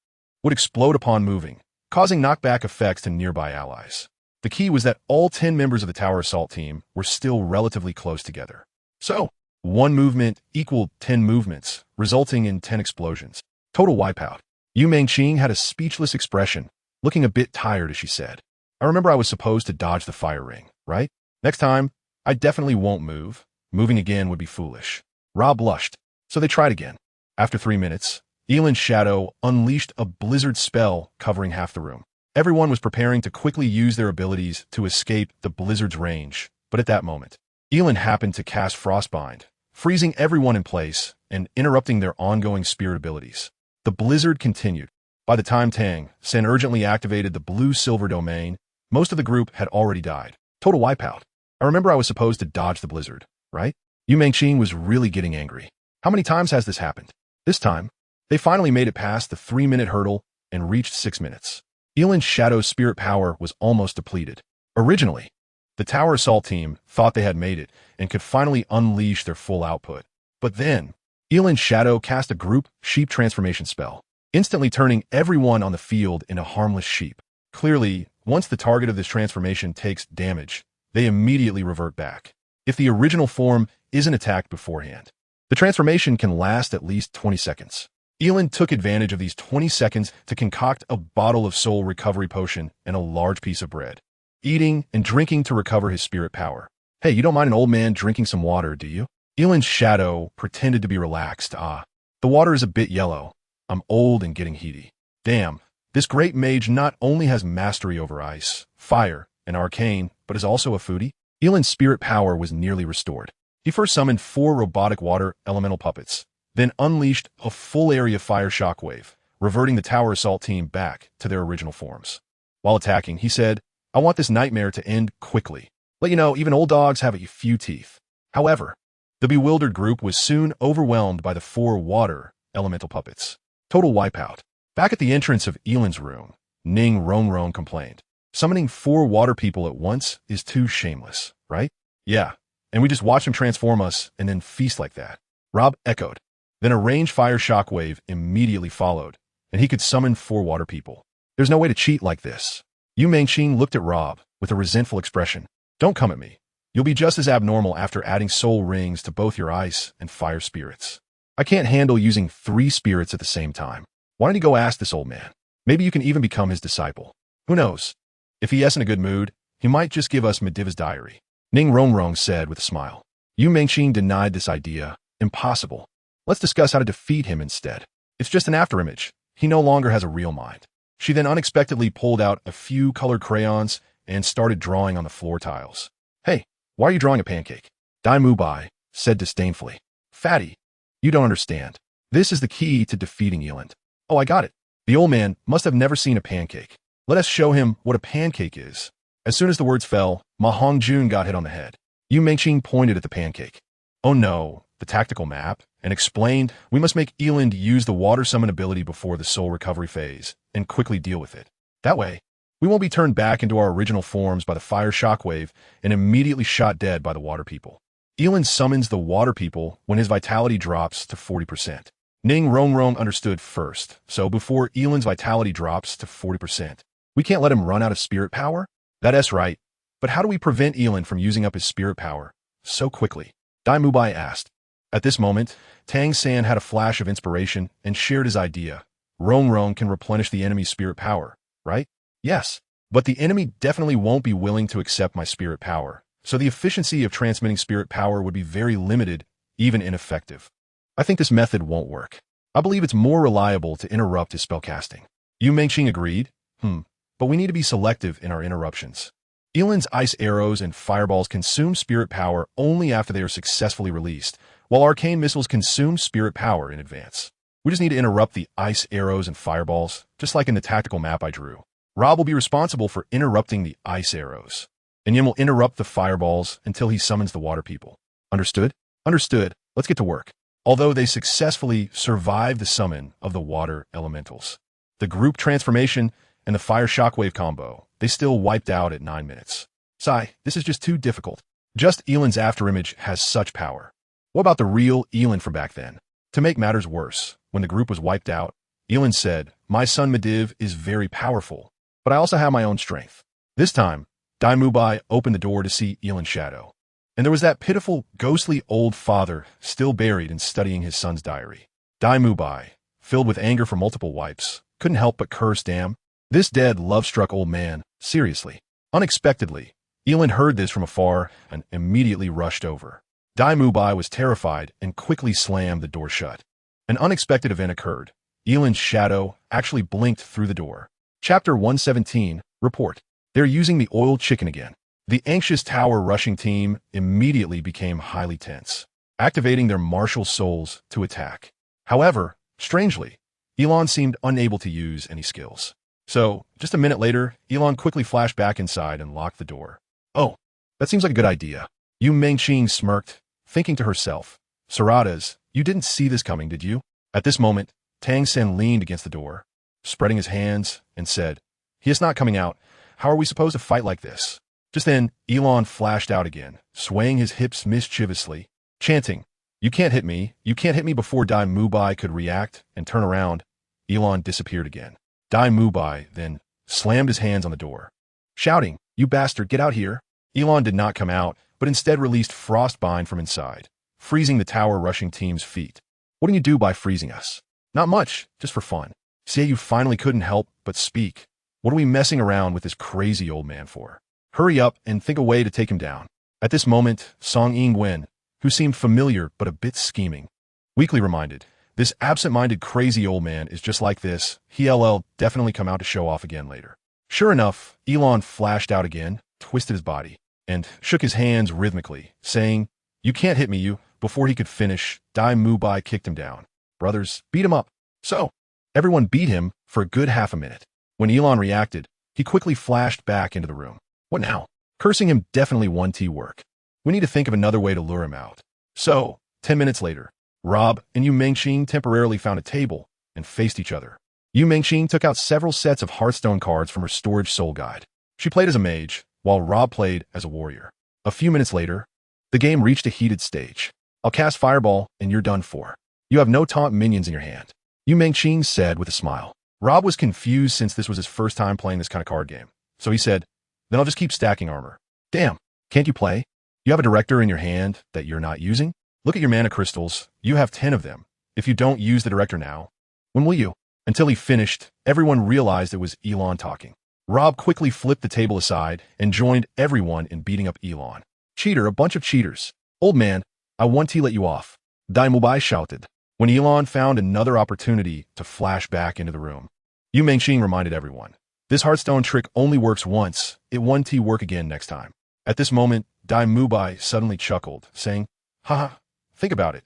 S1: would explode upon moving, causing knockback effects to nearby allies. The key was that all 10 members of the Tower Assault team were still relatively close together. So, 1 movement equaled 10 movements, resulting in 10 explosions. Total wipeout. Yu Mengqing had a speechless expression, looking a bit tired as she said, I remember I was supposed to dodge the fire ring, right? Next time, I definitely won't move. Moving again would be foolish. Rob blushed, so they tried again. After 3 minutes, Elon's shadow unleashed a blizzard spell covering half the room. Everyone was preparing to quickly use their abilities to escape the blizzard's range, but at that moment, Elon happened to cast Frostbind, freezing everyone in place and interrupting their ongoing spirit abilities. The blizzard continued. By the time Tang urgently activated the blue-silver domain, most of the group had already died. Total wipeout. I remember I was supposed to dodge the blizzard, right? Yu Mengqing was really getting angry. How many times has this happened? This time, they finally made it past the 3-minute hurdle and reached 6 minutes. Elon's Shadow's spirit power was almost depleted. Originally, the Tower Assault team thought they had made it and could finally unleash their full output. But then, Elon's Shadow cast a group sheep transformation spell, instantly turning everyone on the field into harmless sheep. Clearly, once the target of this transformation takes damage, they immediately revert back. If the original form isn't attacked beforehand, the transformation can last at least 20 seconds. Elon took advantage of these 20 seconds to concoct a bottle of soul recovery potion and a large piece of bread, eating and drinking to recover his spirit power. Hey, you don't mind an old man drinking some water, do you? Elon's Shadow pretended to be relaxed. The water is a bit yellow. I'm old and getting heaty. Damn, this great mage not only has mastery over ice, fire, and arcane, but is also a foodie. Elon's spirit power was nearly restored. He first summoned 4 robotic water elemental puppets, then unleashed a full area fire shockwave, reverting the Tower Assault team back to their original forms. While attacking, he said, I want this nightmare to end quickly. Let you know, even old dogs have a few teeth. However, the bewildered group was soon overwhelmed by the 4 water elemental puppets. Total wipeout. Back at the entrance of Elon's room, Ning Rongrong complained. Summoning 4 water people at once is too shameless, right? Yeah, and we just watch them transform us and then feast like that. Rob echoed. Then a ranged fire shockwave immediately followed, and he could summon 4 water people. There's no way to cheat like this. Yu Mengqing looked at Rob with a resentful expression. Don't come at me. You'll be just as abnormal after adding soul rings to both your ice and fire spirits. I can't handle using 3 spirits at the same time. Why don't you go ask this old man? Maybe you can even become his disciple. Who knows? If he is in a good mood, he might just give us Mediva's diary. Ning Rongrong said with a smile. Yu Mengqing denied this idea. Impossible. Let's discuss how to defeat him instead. It's just an afterimage. He no longer has a real mind. She then unexpectedly pulled out a few colored crayons and started drawing on the floor tiles. Hey, why are you drawing a pancake? Mubai said disdainfully. Fatty, you don't understand. This is the key to defeating Eland. Oh, I got it. The old man must have never seen a pancake. Let us show him what a pancake is. As soon as the words fell, Hongjun got hit on the head. Yu Mengqing pointed at the pancake. Oh no, the tactical map, and explained we must make Eland use the water summon ability before the soul recovery phase, and quickly deal with it. That way, we won't be turned back into our original forms by the fire shockwave and immediately shot dead by the water people. Eland summons the water people when his vitality drops to 40%. Ning Rongrong understood first, so before Eland's vitality drops to 40%, we can't let him run out of spirit power? That's right, but how do we prevent Eland from using up his spirit power so quickly? Mubai asked. At this moment, Tang San had a flash of inspiration and shared his idea. Rongrong can replenish the enemy's spirit power, right? Yes, but the enemy definitely won't be willing to accept my spirit power, so the efficiency of transmitting spirit power would be very limited, even ineffective. I think this method won't work. I believe it's more reliable to interrupt his spellcasting. Yu Mengqing agreed. But we need to be selective in our interruptions. Eland's ice arrows and fireballs consume spirit power only after they are successfully released, while arcane missiles consume spirit power in advance. We just need to interrupt the ice arrows and fireballs, just like in the tactical map I drew. Rob will be responsible for interrupting the ice arrows, and Yin will interrupt the fireballs until he summons the water people. Understood? Understood. Let's get to work. Although they successfully survived the summon of the water elementals, the group transformation and the fire shockwave combo, they still wiped out at 9 minutes. Sigh, this is just too difficult. Just Eland's afterimage has such power. What about the real Eland from back then? To make matters worse, when the group was wiped out, Eland said, my son Mediv is very powerful, but I also have my own strength. This time, Mubai opened the door to see Eland's shadow. And there was that pitiful, ghostly old father still buried and studying his son's diary. Mubai, filled with anger for multiple wipes, couldn't help but curse damn. This dead, love-struck old man, seriously. Unexpectedly, Eland heard this from afar and immediately rushed over. Mubai was terrified and quickly slammed the door shut. An unexpected event occurred. Eland's shadow actually blinked through the door. Chapter 117, Report. They're using the oiled chicken again. The anxious tower rushing team immediately became highly tense, activating their martial souls to attack. However, strangely, Eland seemed unable to use any skills. So, just a minute later, Eland quickly flashed back inside and locked the door. Oh, that seems like a good idea. Yu Mengqing smirked, thinking to herself, Saradas, you didn't see this coming, did you? At this moment, Tang Sen leaned against the door, spreading his hands, and said, he is not coming out. How are we supposed to fight like this? Just then, Eland flashed out again, swaying his hips mischievously, chanting, you can't hit me before Mubai could react and turn around. Eland disappeared again. Mubai then slammed his hands on the door, shouting, you bastard, get out here. Eland did not come out, but instead released Frostbind from inside, freezing the tower rushing team's feet. What can you do by freezing us? Not much, just for fun. See, you finally couldn't help but speak. What are we messing around with this crazy old man for? Hurry up and think a way to take him down. At this moment, Song Yingwen, who seemed familiar but a bit scheming, weakly reminded, this absent-minded crazy old man is just like this. He'll definitely come out to show off again later. Sure enough, Eland flashed out again, twisted his body, and shook his hands rhythmically, saying, you can't hit me, you. Before he could finish, Mubai kicked him down. Brothers, beat him up. So, everyone beat him for a good half a minute. When Eland reacted, he quickly flashed back into the room. What now? Cursing him definitely won't work. We need to think of another way to lure him out. So, 10 minutes later, Rob and Yu Mengqing temporarily found a table and faced each other. Yu Mengqing took out several sets of Hearthstone cards from her storage soul guide. She played as a mage, while Rob played as a warrior. A few minutes later, the game reached a heated stage. I'll cast Fireball and you're done for. You have no taunt minions in your hand. Yu Mengqing said with a smile. Rob was confused since this was his first time playing this kind of card game. So he said, then I'll just keep stacking armor. Damn, can't you play? You have a director in your hand that you're not using? Look at your mana crystals. You have 10 of them. If you don't use the director now, when will you? Until he finished, everyone realized it was Elon talking. Rob quickly flipped the table aside and joined everyone in beating up Elon. Cheater, a bunch of cheaters. Old man, I want to let you off. Mubai shouted, when Elon found another opportunity to flash back into the room. Yu Mengqing reminded everyone, this Hearthstone trick only works once, it won't work again next time. At this moment, Mubai suddenly chuckled, saying, haha, think about it.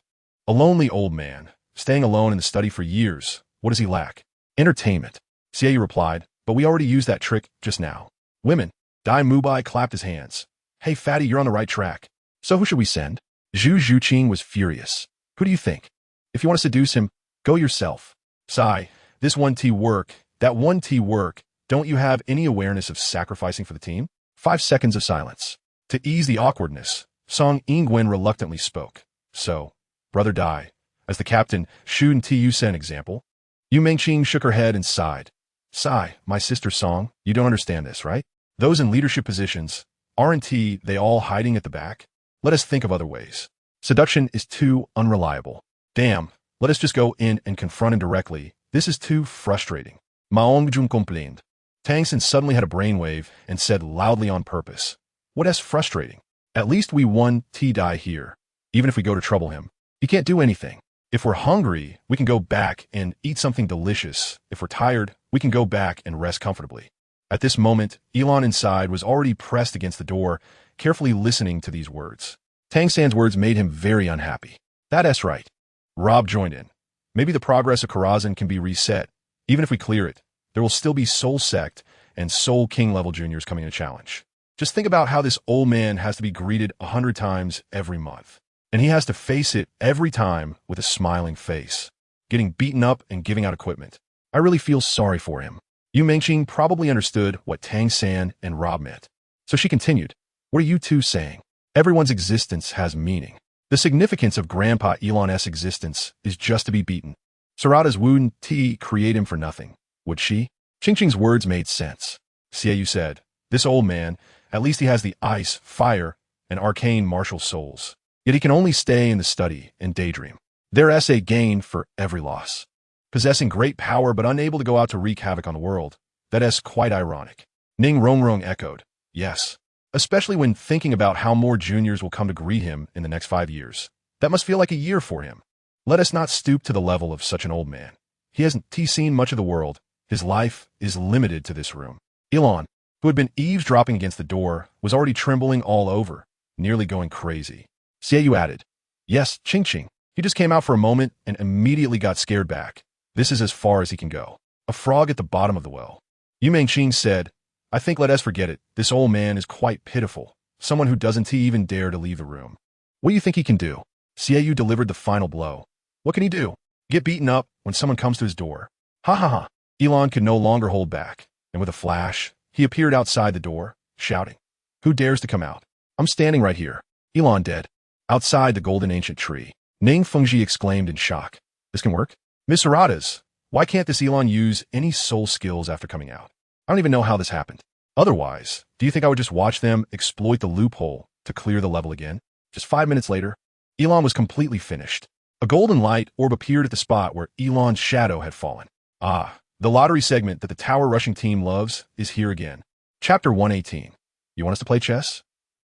S1: A lonely old man, staying alone in the study for years, what does he lack? Entertainment. Xiao replied, but we already used that trick just now. Women. Mubai clapped his hands. Hey fatty, you're on the right track. So who should we send? Zhuqing was furious. Who do you think? If you want to seduce him, go yourself. Sigh, this 1T work, that 1T work, don't you have any awareness of sacrificing for the team? 5 seconds of silence. To ease the awkwardness, Song Ingwen reluctantly spoke. So, brother Dai, as the captain, Shun Tu Sen example. Yu Mengqing shook her head and sighed. Sigh, my sister Song, you don't understand this, right? Those in leadership positions, aren't they all hiding at the back? Let us think of other ways. Seduction is too unreliable. Damn, let us just go in and confront him directly. This is too frustrating. Hongjun complained. Tang suddenly had a brainwave and said loudly on purpose, what is frustrating? At least we won die here. Even if we go to trouble him, he can't do anything. If we're hungry, we can go back and eat something delicious. If we're tired, we can go back and rest comfortably. At this moment, Elon inside was already pressed against the door, carefully listening to these words. Tang San's words made him very unhappy. That's right. Rob joined in. Maybe the progress of Karazhan can be reset. Even if we clear it, there will still be Soul Sect and Soul King level juniors coming in a challenge. Just think about how this old man has to be greeted 100 times every month. And he has to face it every time with a smiling face, getting beaten up and giving out equipment. I really feel sorry for him. Yu Mengqing probably understood what Tang San and Rob meant. So she continued, what are you two saying? Everyone's existence has meaning. The significance of Grandpa Elon's existence is just to be beaten. Sarada's wouldn't create him for nothing, would she? Chenxiang's words made sense. Xiao said, this old man, at least he has the ice, fire, and arcane martial souls. Yet he can only stay in the study and daydream. There's a gain for every loss. Possessing great power but unable to go out to wreak havoc on the world, that is quite ironic. Ning Rongrong echoed, yes. Especially when thinking about how more juniors will come to greet him in the next 5 years. That must feel like a year for him. Let us not stoop to the level of such an old man. He hasn't seen much of the world. His life is limited to this room. Elon, who had been eavesdropping against the door, was already trembling all over, nearly going crazy. Xiao added, yes, Chenxiang. He just came out for a moment and immediately got scared back. This is as far as he can go. A frog at the bottom of the well. Yu Mengqing said, I think let us forget it. This old man is quite pitiful. Someone who doesn't even dare to leave the room. What do you think he can do? Xiao delivered the final blow. What can he do? Get beaten up when someone comes to his door. Ha ha ha. Elon could no longer hold back, and with a flash, he appeared outside the door, shouting, who dares to come out? I'm standing right here. Elon dead. Outside the golden ancient tree. Ning Fengji exclaimed in shock. This can work? Miss Harada's, why can't this Elon use any soul skills after coming out? I don't even know how this happened. Otherwise, do you think I would just watch them exploit the loophole to clear the level again? Just 5 minutes later, Elon was completely finished. A golden light orb appeared at the spot where Elon's shadow had fallen. Ah, the lottery segment that the tower rushing team loves is here again. Chapter 118. You want us to play chess?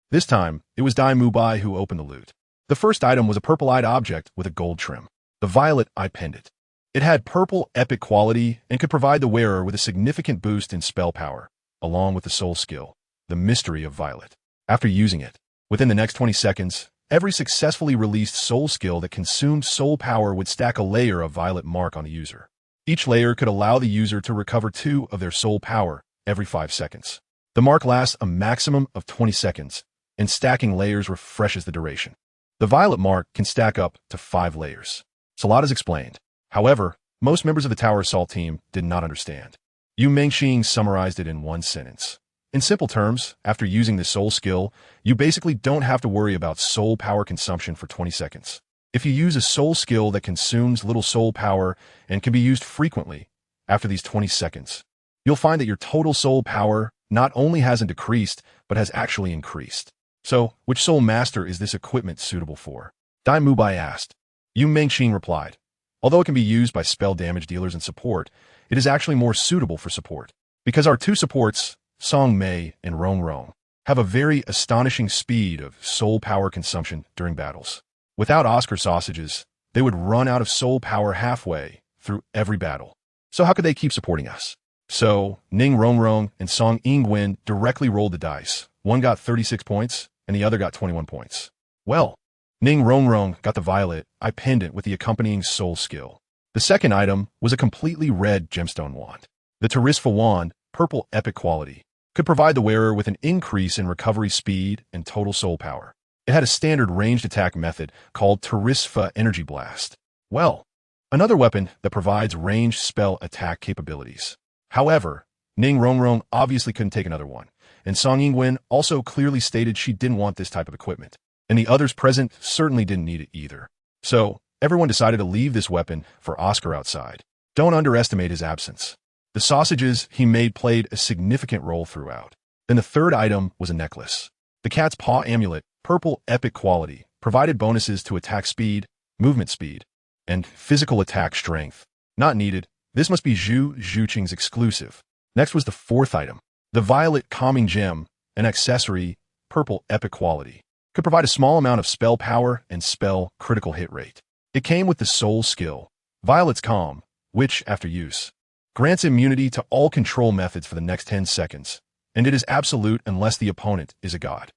S1: This time, it was Mubai who opened the loot. The first item was a purple-eyed object with a gold trim. The violet eye pendant. It had purple epic quality and could provide the wearer with a significant boost in spell power, along with the soul skill, the mystery of violet. After using it, within the next 20 seconds, every successfully released soul skill that consumed soul power would stack a layer of violet mark on the user. Each layer could allow the user to recover 2 of their soul power every 5 seconds. The mark lasts a maximum of 20 seconds, and stacking layers refreshes the duration. The violet mark can stack up to 5 layers. Salada's explained. However, most members of the Tower Assault team did not understand. Yu Mengqing summarized it in one sentence. In simple terms, after using this soul skill, you basically don't have to worry about soul power consumption for 20 seconds. If you use a soul skill that consumes little soul power and can be used frequently, after these 20 seconds, you'll find that your total soul power not only hasn't decreased, but has actually increased. So, which soul master is this equipment suitable for? Mubai asked. Mengqing replied. Although it can be used by spell damage dealers and support, it is actually more suitable for support. Because our two supports, Song Mei and Rongrong, have a very astonishing speed of soul power consumption during battles. Without Oscar sausages, they would run out of soul power halfway through every battle. So how could they keep supporting us? So, Ning Rongrong and Song Ingwen directly rolled the dice. One got 36 points, and the other got 21 points. Well, Ning Rongrong got the violet eye pendant with the accompanying soul skill. The second item was a completely red gemstone wand. The Tarisfa wand, purple epic quality, could provide the wearer with an increase in recovery speed and total soul power. It had a standard ranged attack method called Tarisfa Energy Blast. Well, another weapon that provides ranged spell attack capabilities. However, Ning Rongrong obviously couldn't take another one, and Song Ingwen also clearly stated she didn't want this type of equipment, and the others present certainly didn't need it either. So, everyone decided to leave this weapon for Oscar outside. Don't underestimate his absence. The sausages he made played a significant role throughout. Then the third item was a necklace. The cat's paw amulet, purple epic quality, provided bonuses to attack speed, movement speed, and physical attack strength. Not needed. This must be Zhuqing's exclusive. Next was the fourth item. The violet calming gem, an accessory, purple epic quality, could provide a small amount of spell power and spell critical hit rate. It came with the soul skill, Violet's Calm, which, after use, grants immunity to all control methods for the next 10 seconds, and it is absolute unless the opponent is a god.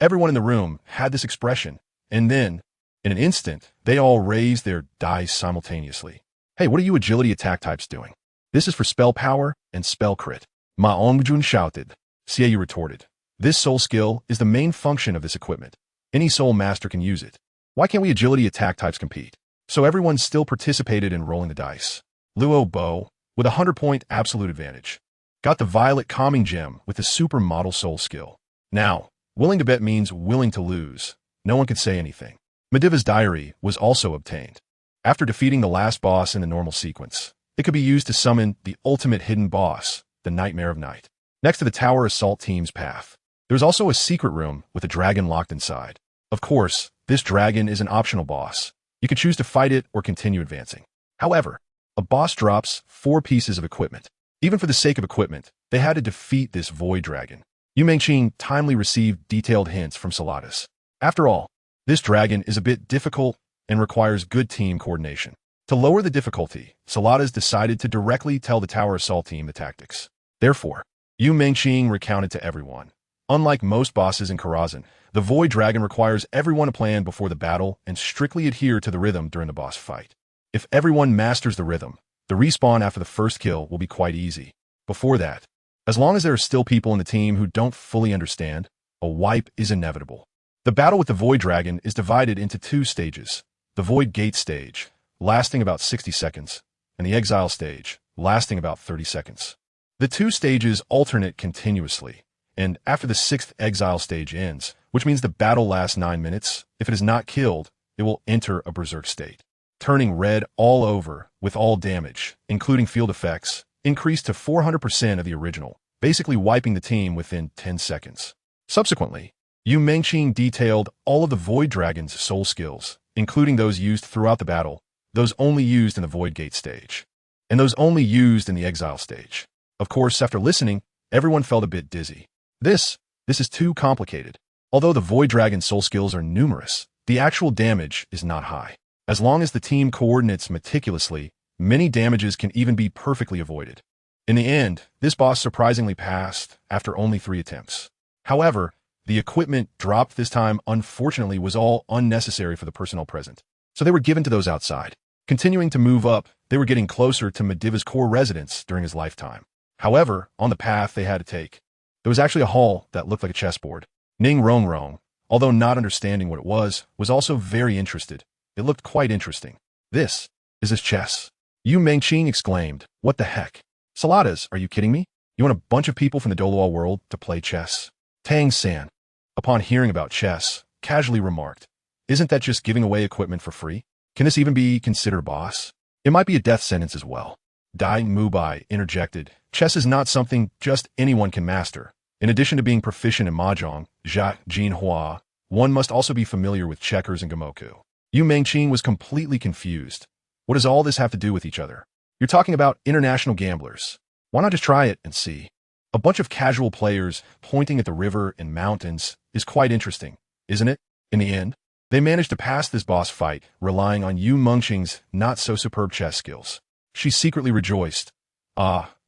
S1: Everyone in the room had this expression, and then, in an instant, they all raised their dice simultaneously. Hey, what are you agility attack types doing? This is for spell power and spell crit. Ma Hongjun shouted. Xiao retorted. This soul skill is the main function of this equipment. Any soul master can use it. Why can't we agility attack types compete? So everyone still participated in rolling the dice. LuoBo, with a 100-point absolute advantage, got the violet calming gem with the supermodel soul skill. Now, willing to bet means willing to lose. No one could say anything. Mediva's diary was also obtained. After defeating the last boss in the normal sequence, it could be used to summon the ultimate hidden boss, the Nightmare of Night, next to the Tower Assault Team's path. There's also a secret room with a dragon locked inside. Of course, this dragon is an optional boss. You can choose to fight it or continue advancing. However, a boss drops 4 pieces of equipment. Even for the sake of equipment, they had to defeat this void dragon. Mengqing timely received detailed hints from Saladas. After all, this dragon is a bit difficult and requires good team coordination. To lower the difficulty, Saladas decided to directly tell the Tower Assault Team the tactics. Therefore, Mengqing recounted to everyone. Unlike most bosses in Karazhan, the Void Dragon requires everyone to plan before the battle and strictly adhere to the rhythm during the boss fight. If everyone masters the rhythm, the respawn after the first kill will be quite easy. Before that, as long as there are still people in the team who don't fully understand, a wipe is inevitable. The battle with the Void Dragon is divided into 2 stages. The Void Gate stage, lasting about 60 seconds, and the Exile stage, lasting about 30 seconds. The 2 stages alternate continuously, and after the 6th Exile stage ends, which means the battle lasts 9 minutes, if it is not killed, it will enter a Berserk state, turning red all over with all damage, including field effects, increased to 400% of the original, basically wiping the team within 10 seconds. Subsequently, Mengqing detailed all of the Void Dragon's soul skills, including those used throughout the battle, those only used in the Void Gate stage, and those only used in the Exile stage. Of course, after listening, everyone felt a bit dizzy. This is too complicated. Although the Void Dragon's soul skills are numerous, the actual damage is not high. As long as the team coordinates meticulously, many damages can even be perfectly avoided. In the end, this boss surprisingly passed after only 3 attempts. However, the equipment dropped this time unfortunately was all unnecessary for the personnel present, so they were given to those outside. Continuing to move up, they were getting closer to Mediva's core residence during his lifetime. However, on the path they had to take, there was actually a hall that looked like a chessboard. Ning Rongrong, although not understanding what it was also very interested. It looked quite interesting. This is chess. Mengqing exclaimed, "What the heck? Saladas, are you kidding me? You want a bunch of people from the Douluo world to play chess?" Tang-san, upon hearing about chess, casually remarked, Isn't that just giving away equipment for free? Can this even be considered a boss? It might be a death sentence as well. Dai Mubai interjected. Chess is not something just anyone can master. In addition to being proficient in mahjong, Jinhua, one must also be familiar with checkers and gamoku. Yu Mengqing was completely confused. What does all this have to do with each other? You're talking about international gamblers. Why not just try it and see? A bunch of casual players pointing at the river and mountains is quite interesting, isn't it? In the end, they managed to pass this boss fight, relying on Yu Mengqing's not-so-superb chess skills. She secretly rejoiced.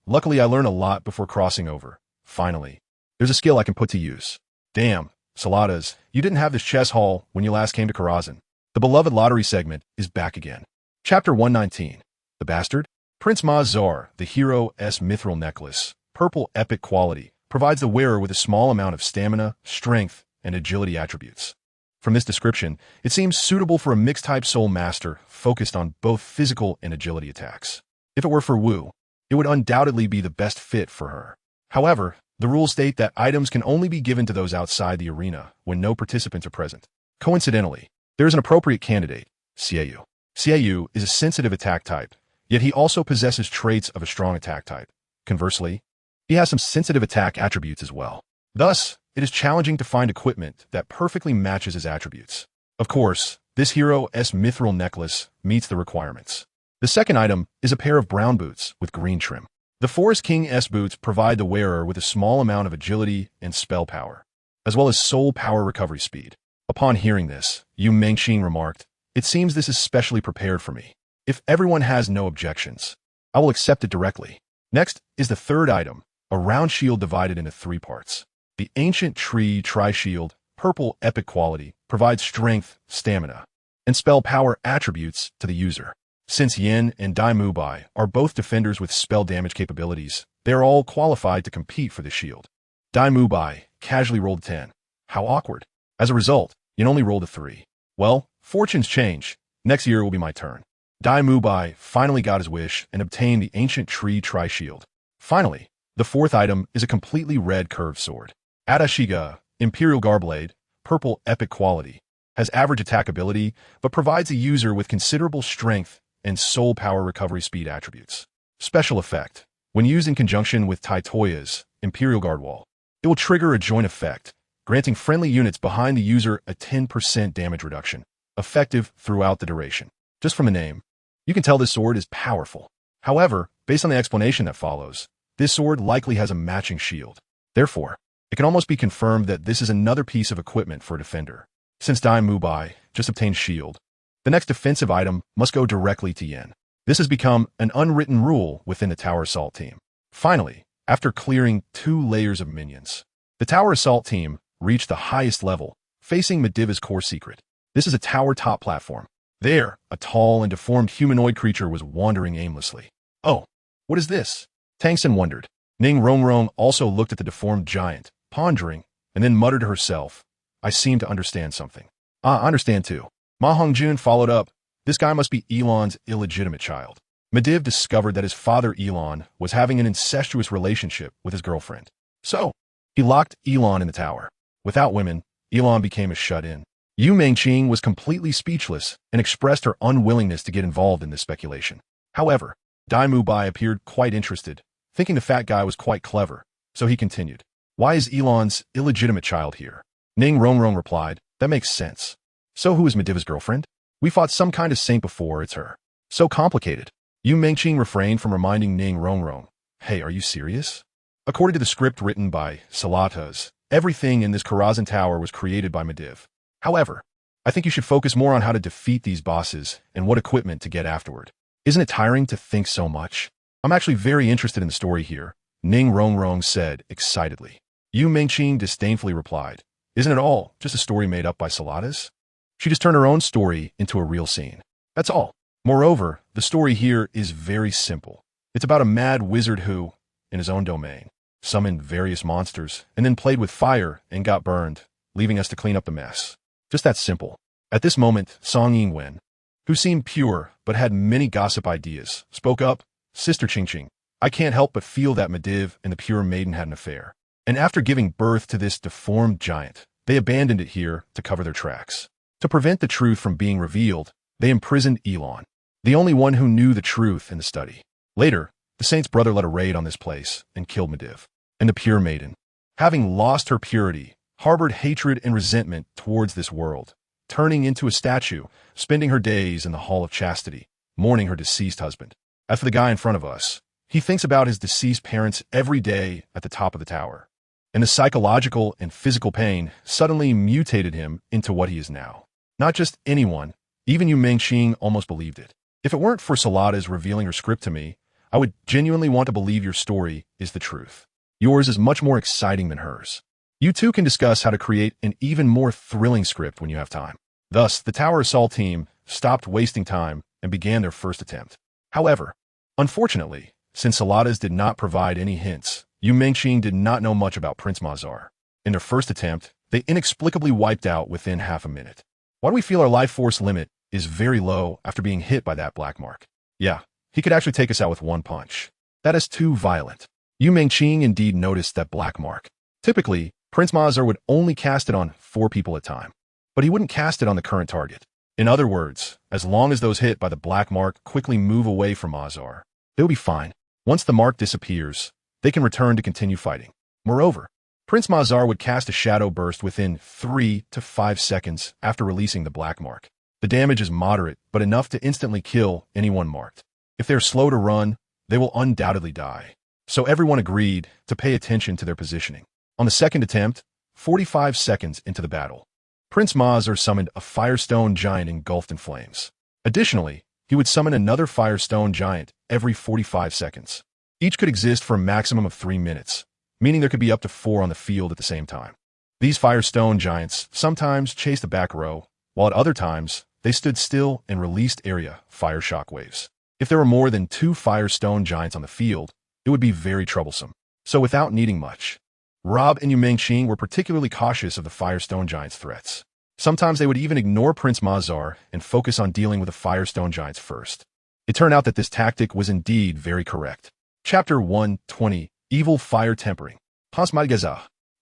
S1: Luckily I learned a lot before crossing over. Finally, there's a skill I can put to use. Damn, Saladas, you didn't have this chess hall when you last came to Karazhan. The beloved lottery segment is back again. Chapter 119. The Bastard? Prince Ma-Zar, the hero's mithril necklace, purple epic quality, provides the wearer with a small amount of stamina, strength, and agility attributes. From this description, it seems suitable for a mixed-type soul master focused on both physical and agility attacks. If it were for Wu, it would undoubtedly be the best fit for her. However, the rules state that items can only be given to those outside the arena when no participants are present. Coincidentally, there is an appropriate candidate, Xiao. Xiao is a sensitive attack type, yet he also possesses traits of a strong attack type. Conversely, he has some sensitive attack attributes as well. Thus, it is challenging to find equipment that perfectly matches his attributes. Of course, this hero's mithril necklace meets the requirements. The second item is a pair of brown boots with green trim. The Forest King's boots provide the wearer with a small amount of agility and spell power, as well as soul power recovery speed. Upon hearing this, Yu Mengqing remarked, "It seems this is specially prepared for me. If everyone has no objections, I will accept it directly." Next is the third item, a round shield divided into 3 parts. The Ancient Tree Tri-Shield, purple epic quality, provides strength, stamina, and spell power attributes to the user. Since Yin and Dai Mubai are both defenders with spell damage capabilities, they are all qualified to compete for the shield. Dai Mubai casually rolled 10. How awkward. As a result, Yin only rolled a 3. Well, fortunes change. Next year will be my turn. Dai Mubai finally got his wish and obtained the Ancient Tree Tri-Shield. Finally, the fourth item is a completely red curved sword. Adashiga, Imperial Garblade, purple epic quality, has average attack ability, but provides the user with considerable strength and soul power recovery speed attributes. Special effect. When used in conjunction with Taitoya's Imperial Guardwall, it will trigger a joint effect, granting friendly units behind the user a 10% damage reduction, effective throughout the duration. Just from the name, you can tell this sword is powerful. However, based on the explanation that follows, this sword likely has a matching shield. Therefore, it can almost be confirmed that this is another piece of equipment for a defender. Since Dai Mubai just obtained shield, the next defensive item must go directly to Yin. This has become an unwritten rule within the Tower Assault team. Finally, after clearing 2 layers of minions, the Tower Assault team reached the highest level, facing Mediva's core secret. This is a tower top platform. There, a tall and deformed humanoid creature was wandering aimlessly. Oh, what is this? Tang wondered. Ning Rongrong also looked at the deformed giant, pondering, and then muttered to herself, "I seem to understand something." I understand too. Ma Hongjun followed up, "This guy must be Elon's illegitimate child." Mediv discovered that his father Elon was having an incestuous relationship with his girlfriend. So, he locked Elon in the tower. Without women, Elon became a shut-in. Yu Mengqing was completely speechless and expressed her unwillingness to get involved in this speculation. However, Dai Mubai appeared quite interested, thinking the fat guy was quite clever, so he continued, "Why is Elon's illegitimate child here?" Ning Rongrong replied, "That makes sense. So who is Mediva's girlfriend? We fought some kind of saint before, it's her. So complicated." Yu Mengqing refrained from reminding Ning Rongrong, "Hey, are you serious?" According to the script written by Salatas, everything in this Karazhan Tower was created by Mediv. However, I think you should focus more on how to defeat these bosses and what equipment to get afterward. Isn't it tiring to think so much? I'm actually very interested in the story here, Ning Rongrong said excitedly. Yu Mengqing disdainfully replied, "Isn't it all just a story made up by Salatas? She just turned her own story into a real scene. That's all. Moreover, the story here is very simple. It's about a mad wizard who, in his own domain, summoned various monsters and then played with fire and got burned, leaving us to clean up the mess. Just that simple." At this moment, Song Yingwen, who seemed pure but had many gossip ideas, spoke up, "Sister Chenxiang, I can't help but feel that Mediv and the pure maiden had an affair. And after giving birth to this deformed giant, they abandoned it here to cover their tracks. To prevent the truth from being revealed, they imprisoned Elon, the only one who knew the truth in the study. Later, the saint's brother led a raid on this place and killed Mediv. And the pure maiden, having lost her purity, harbored hatred and resentment towards this world, turning into a statue, spending her days in the Hall of Chastity, mourning her deceased husband. As for the guy in front of us, he thinks about his deceased parents every day at the top of the tower. And the psychological and physical pain suddenly mutated him into what he is now. Not just anyone, even Yu Mengqing almost believed it. If it weren't for Salada's revealing her script to me, I would genuinely want to believe your story is the truth. Yours is much more exciting than hers. You two can discuss how to create an even more thrilling script when you have time. Thus, the Tower Assault team stopped wasting time and began their first attempt. However, unfortunately, since Saladas did not provide any hints, Yu Mengqing did not know much about Prince Mazar. In their first attempt, they inexplicably wiped out within half a minute. Why do we feel our life force limit is very low after being hit by that black mark? Yeah, he could actually take us out with one punch. That is too violent. Yu Mengqing indeed noticed that black mark. Typically, Prince Mazar would only cast it on 4 people at a time, but he wouldn't cast it on the current target. In other words, as long as those hit by the black mark quickly move away from Mazar, they'll be fine. Once the mark disappears, they can return to continue fighting. Moreover, Prince Mazar would cast a shadow burst within 3 to 5 seconds after releasing the black mark. The damage is moderate, but enough to instantly kill anyone marked. If they're slow to run, they will undoubtedly die. So everyone agreed to pay attention to their positioning. On the second attempt, 45 seconds into the battle, Prince Mazar summoned a Firestone Giant engulfed in flames. Additionally, he would summon another Firestone Giant every 45 seconds. Each could exist for a maximum of 3 minutes, meaning there could be up to 4 on the field at the same time. These Firestone Giants sometimes chased the back row, while at other times, they stood still and released area fire shockwaves. If there were more than 2 Firestone Giants on the field, it would be very troublesome. So without needing much, Rob and Yu Mengqing were particularly cautious of the Firestone Giants' threats. Sometimes they would even ignore Prince Mazar and focus on dealing with the Firestone Giants first. It turned out that this tactic was indeed very correct. Chapter 120, Evil Fire Tempering.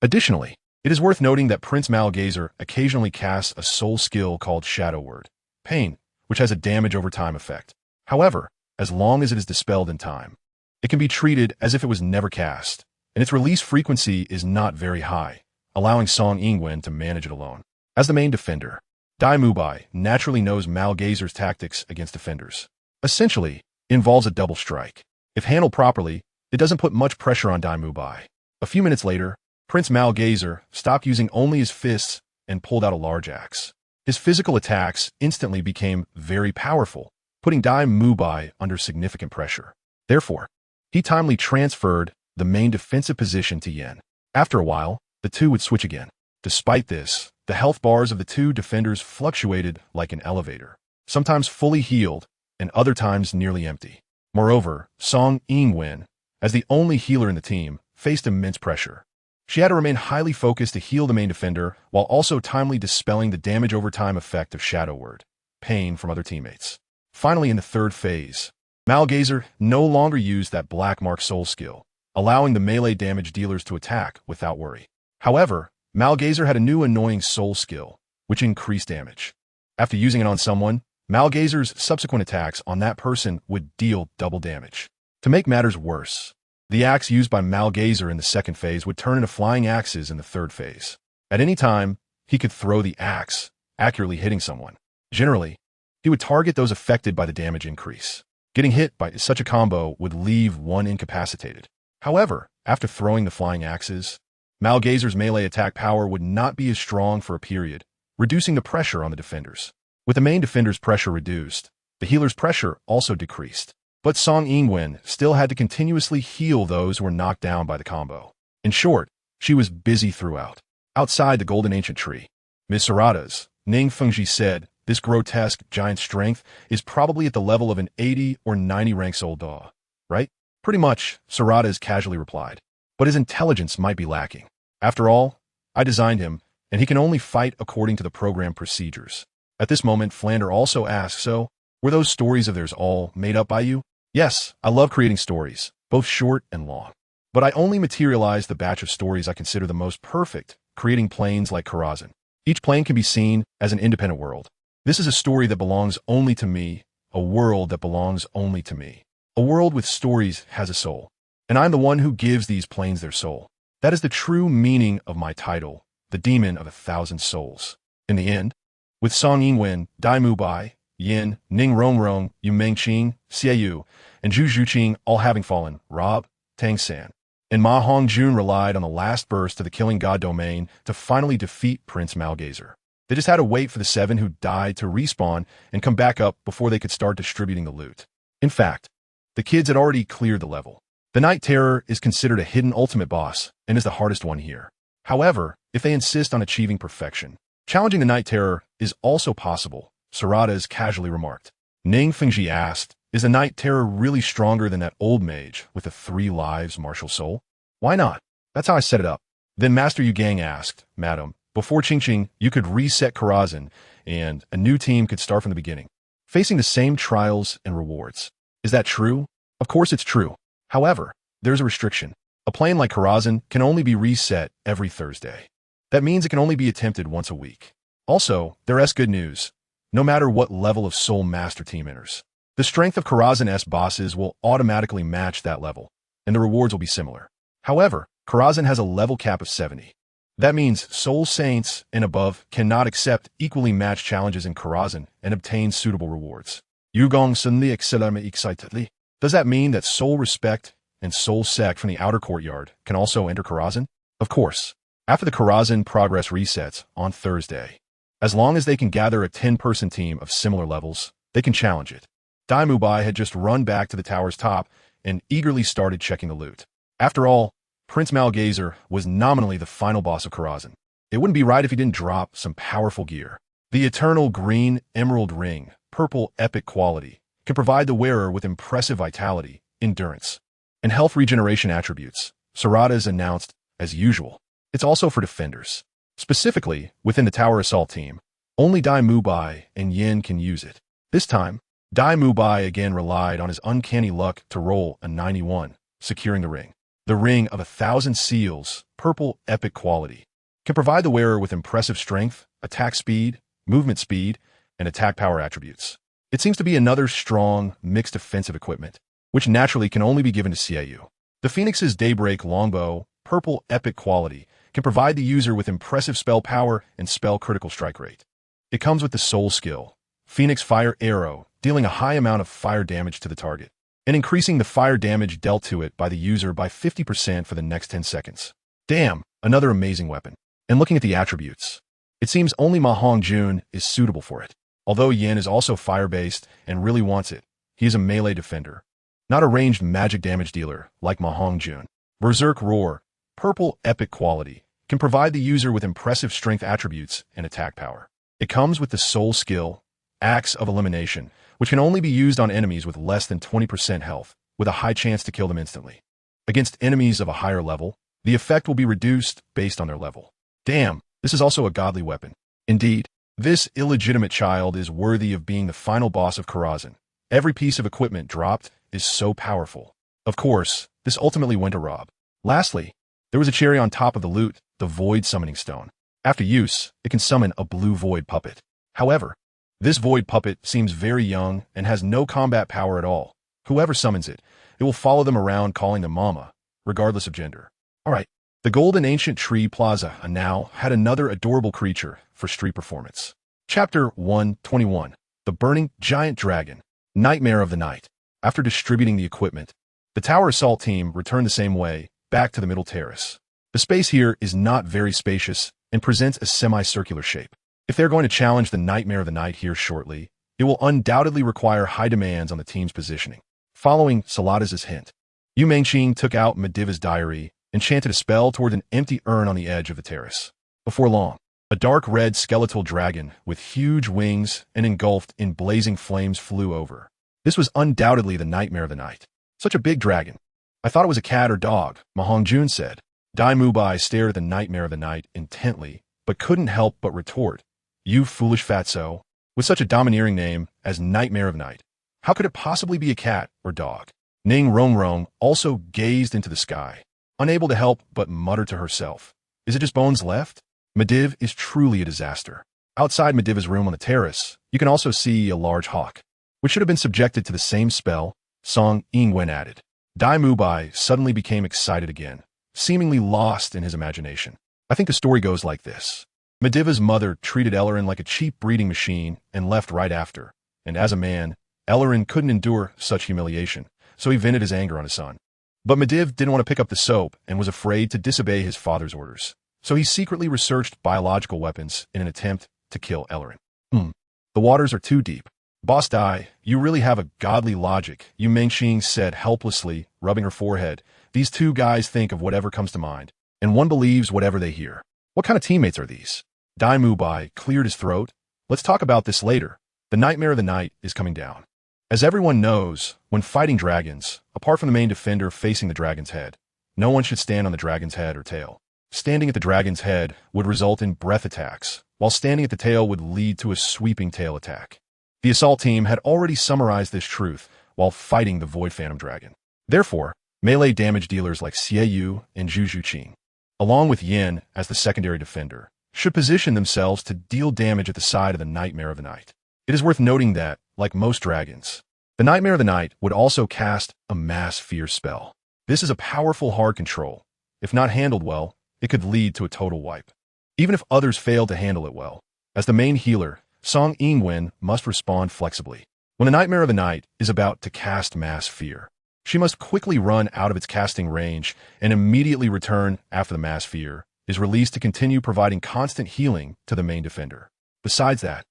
S1: Additionally, it is worth noting that Prince Malgazer occasionally casts a soul skill called Shadow Word, Pain, which has a damage over time effect. However, as long as it is dispelled in time, it can be treated as if it was never cast, and its release frequency is not very high, allowing Song Yingwen to manage it alone. As the main defender, Dai Mubai naturally knows Malgazer's tactics against defenders. Essentially, it involves a double strike. If handled properly, it doesn't put much pressure on Dai Mubai. A few minutes later, Prince Malgazer stopped using only his fists and pulled out a large axe. His physical attacks instantly became very powerful, putting Dai Mubai under significant pressure. Therefore, he timely transferred the main defensive position to Yen. After a while, the two would switch again. Despite this, the health bars of the two defenders fluctuated like an elevator, sometimes fully healed and other times nearly empty. Moreover, Song Yingwen, as the only healer in the team, faced immense pressure. She had to remain highly focused to heal the main defender while also timely dispelling the damage over time effect of Shadow Word, Pain from other teammates. Finally, in the third phase, Malgazer no longer used that Black Mark Soul skill, allowing the melee damage dealers to attack without worry. However, Malgazer had a new annoying soul skill, which increased damage. After using it on someone, Malgazer's subsequent attacks on that person would deal double damage. To make matters worse, the axe used by Malgazer in the second phase would turn into flying axes in the third phase. At any time, he could throw the axe, accurately hitting someone. Generally, he would target those affected by the damage increase. Getting hit by such a combo would leave one incapacitated. However, after throwing the flying axes, Malgazer's melee attack power would not be as strong for a period, reducing the pressure on the defenders. With the main defender's pressure reduced, the healer's pressure also decreased. But Song Yingwen still had to continuously heal those who were knocked down by the combo. In short, she was busy throughout. Outside the Golden Ancient Tree, Ms. Sarada's, Ning Fengji said, this grotesque giant strength is probably at the level of an 80 or 90 rank soldat, right? Pretty much, Sarada's casually replied. But his intelligence might be lacking. After all, I designed him, and he can only fight according to the program procedures. At this moment, Flander also asked, so, were those stories of theirs all made up by you? Yes, I love creating stories, both short and long. But I only materialized the batch of stories I consider the most perfect, creating planes like Karazhan. Each plane can be seen as an independent world. This is a story that belongs only to me, a world that belongs only to me. A world with stories has a soul, and I'm the one who gives these planes their soul. That is the true meaning of my title, the demon of 1,000 souls. In the end, with Song Yingwen, Dai Mubai, Yin, Ning Rongrong, Yu Mengqing, Xiao, and Zhuqing all having fallen, Rob, Tang San, and Ma Hongjun relied on the last burst to the killing god domain to finally defeat Prince Malgazer. They just had to wait for the 7 who died to respawn and come back up before they could start distributing the loot. In fact, the kids had already cleared the level. The Night Terror is considered a hidden ultimate boss and is the hardest one here. However, if they insist on achieving perfection, challenging the Night Terror is also possible, Sarada's casually remarked. Ning Fengji asked, is the Night Terror really stronger than that old mage with the 3 lives martial soul? Why not? That's how I set it up. Then Master Yugang asked, Madam, before Chenxiang, you could reset Karazhan, and a new team could start from the beginning, facing the same trials and rewards. Is that true? Of course it's true. However, there's a restriction. A plane like Karazhan can only be reset every Thursday. That means it can only be attempted once a week. Also, there's good news. No matter what level of Soul Master Team enters, the strength of Karazhan-S bosses will automatically match that level, and the rewards will be similar. However, Karazhan has a level cap of 70. That means Soul Saints and above cannot accept equally matched challenges in Karazhan and obtain suitable rewards. Yugong suddenly excitedly. Does that mean that Soul Respect and Soul Sect from the outer courtyard can also enter Karazhan? Of course. After the Karazhan progress resets on Thursday, as long as they can gather a 10-person team of similar levels, they can challenge it. Dai Mubai had just run back to the tower's top and eagerly started checking the loot. After all, Prince Malgazer was nominally the final boss of Karazhan. It wouldn't be right if he didn't drop some powerful gear. The eternal green emerald ring, purple epic quality, can provide the wearer with impressive vitality, endurance, and health regeneration attributes. Sarada's announced, as usual. It's also for defenders. Specifically, within the tower assault team, only Dai Mubai and Yin can use it. This time, Dai Mubai again relied on his uncanny luck to roll a 91, securing the ring. The ring of 1,000 seals, purple epic quality, can provide the wearer with impressive strength, attack speed, movement speed, and attack power attributes. It seems to be another strong, mixed defensive equipment, which naturally can only be given to Xiao. The Phoenix's Daybreak longbow, purple epic quality, can provide the user with impressive spell power and spell critical strike rate. It comes with the soul skill, Phoenix Fire Arrow, dealing a high amount of fire damage to the target, and increasing the fire damage dealt to it by the user by 50% for the next 10 seconds. Damn, another amazing weapon. And looking at the attributes, it seems only Ma Hongjun is suitable for it. Although Yin is also fire-based and really wants it, he is a melee defender, not a ranged magic damage dealer like Ma Hongjun. Berserk Roar, purple epic quality, can provide the user with impressive strength attributes and attack power. It comes with the soul skill, Axe of Elimination, which can only be used on enemies with less than 20% health, with a high chance to kill them instantly. Against enemies of a higher level, the effect will be reduced based on their level. Damn, this is also a godly weapon. Indeed, this illegitimate child is worthy of being the final boss of Karazhan. Every piece of equipment dropped is so powerful. Of course, this ultimately went to Rob. Lastly, there was a cherry on top of the loot, the Void Summoning Stone. After use, it can summon a blue Void Puppet. However, this Void Puppet seems very young and has no combat power at all. Whoever summons it, it will follow them around calling them Mama, regardless of gender. Alright, the Golden Ancient Tree Plaza now had another adorable creature for street performance. Chapter 121, The Burning Giant Dragon, Nightmare of the Night. After distributing the equipment, the tower assault team returned the same way, back to the middle terrace. The space here is not very spacious and presents a semicircular shape. If they're going to challenge the Nightmare of the Night here shortly, it will undoubtedly require high demands on the team's positioning. Following Salada's hint, Yu Mengqing took out Mediva's diary and chanted a spell toward an empty urn on the edge of the terrace. Before long, a dark red skeletal dragon with huge wings and engulfed in blazing flames flew over. This was undoubtedly the Nightmare of the Night. Such a big dragon. I thought it was a cat or dog, Ma Hongjun said. Dai Mubai stared at the Nightmare of the Night intently, but couldn't help but retort. You foolish fatso. With such a domineering name as Nightmare of Night, how could it possibly be a cat or dog? Ning Rongrong also gazed into the sky, unable to help but mutter to herself. Is it just bones left? Medivh is truly a disaster. Outside Medivh's room on the terrace, you can also see a large hawk, which should have been subjected to the same spell Song Yingwen added. Mubai suddenly became excited again, seemingly lost in his imagination. I think the story goes like this. Medivh's mother treated Ellerin like a cheap breeding machine and left right after, and as a man, Ellerin couldn't endure such humiliation, so he vented his anger on his son. But Medivh didn't want to pick up the soap and was afraid to disobey his father's orders, so he secretly researched biological weapons in an attempt to kill Ellerin. The waters are too deep. Boss Dai, you really have a godly logic, Yu Mengxing said helplessly, rubbing her forehead. These two guys think of whatever comes to mind, and one believes whatever they hear. What kind of teammates are these? Mubai cleared his throat. Let's talk about this later. The nightmare of the night is coming down. As everyone knows, when fighting dragons, apart from the main defender facing the dragon's head, no one should stand on the dragon's head or tail. Standing at the dragon's head would result in breath attacks, while standing at the tail would lead to a sweeping tail attack. The assault team had already summarized this truth while fighting the Void Phantom Dragon. Therefore, melee damage dealers like Xiao and Zhuqing, along with Yin as the secondary defender, should position themselves to deal damage at the side of the Nightmare of the Night. It is worth noting that, like most dragons, the Nightmare of the Night would also cast a Mass Fear spell. This is a powerful hard control. If not handled well, it could lead to a total wipe. Even if others fail to handle it well, as the main healer, Song Yingwen must respond flexibly. When the Nightmare of the Night is about to cast Mass Fear, she must quickly run out of its casting range and immediately return after the Mass Fear is released to continue providing constant healing to the main defender. Besides that,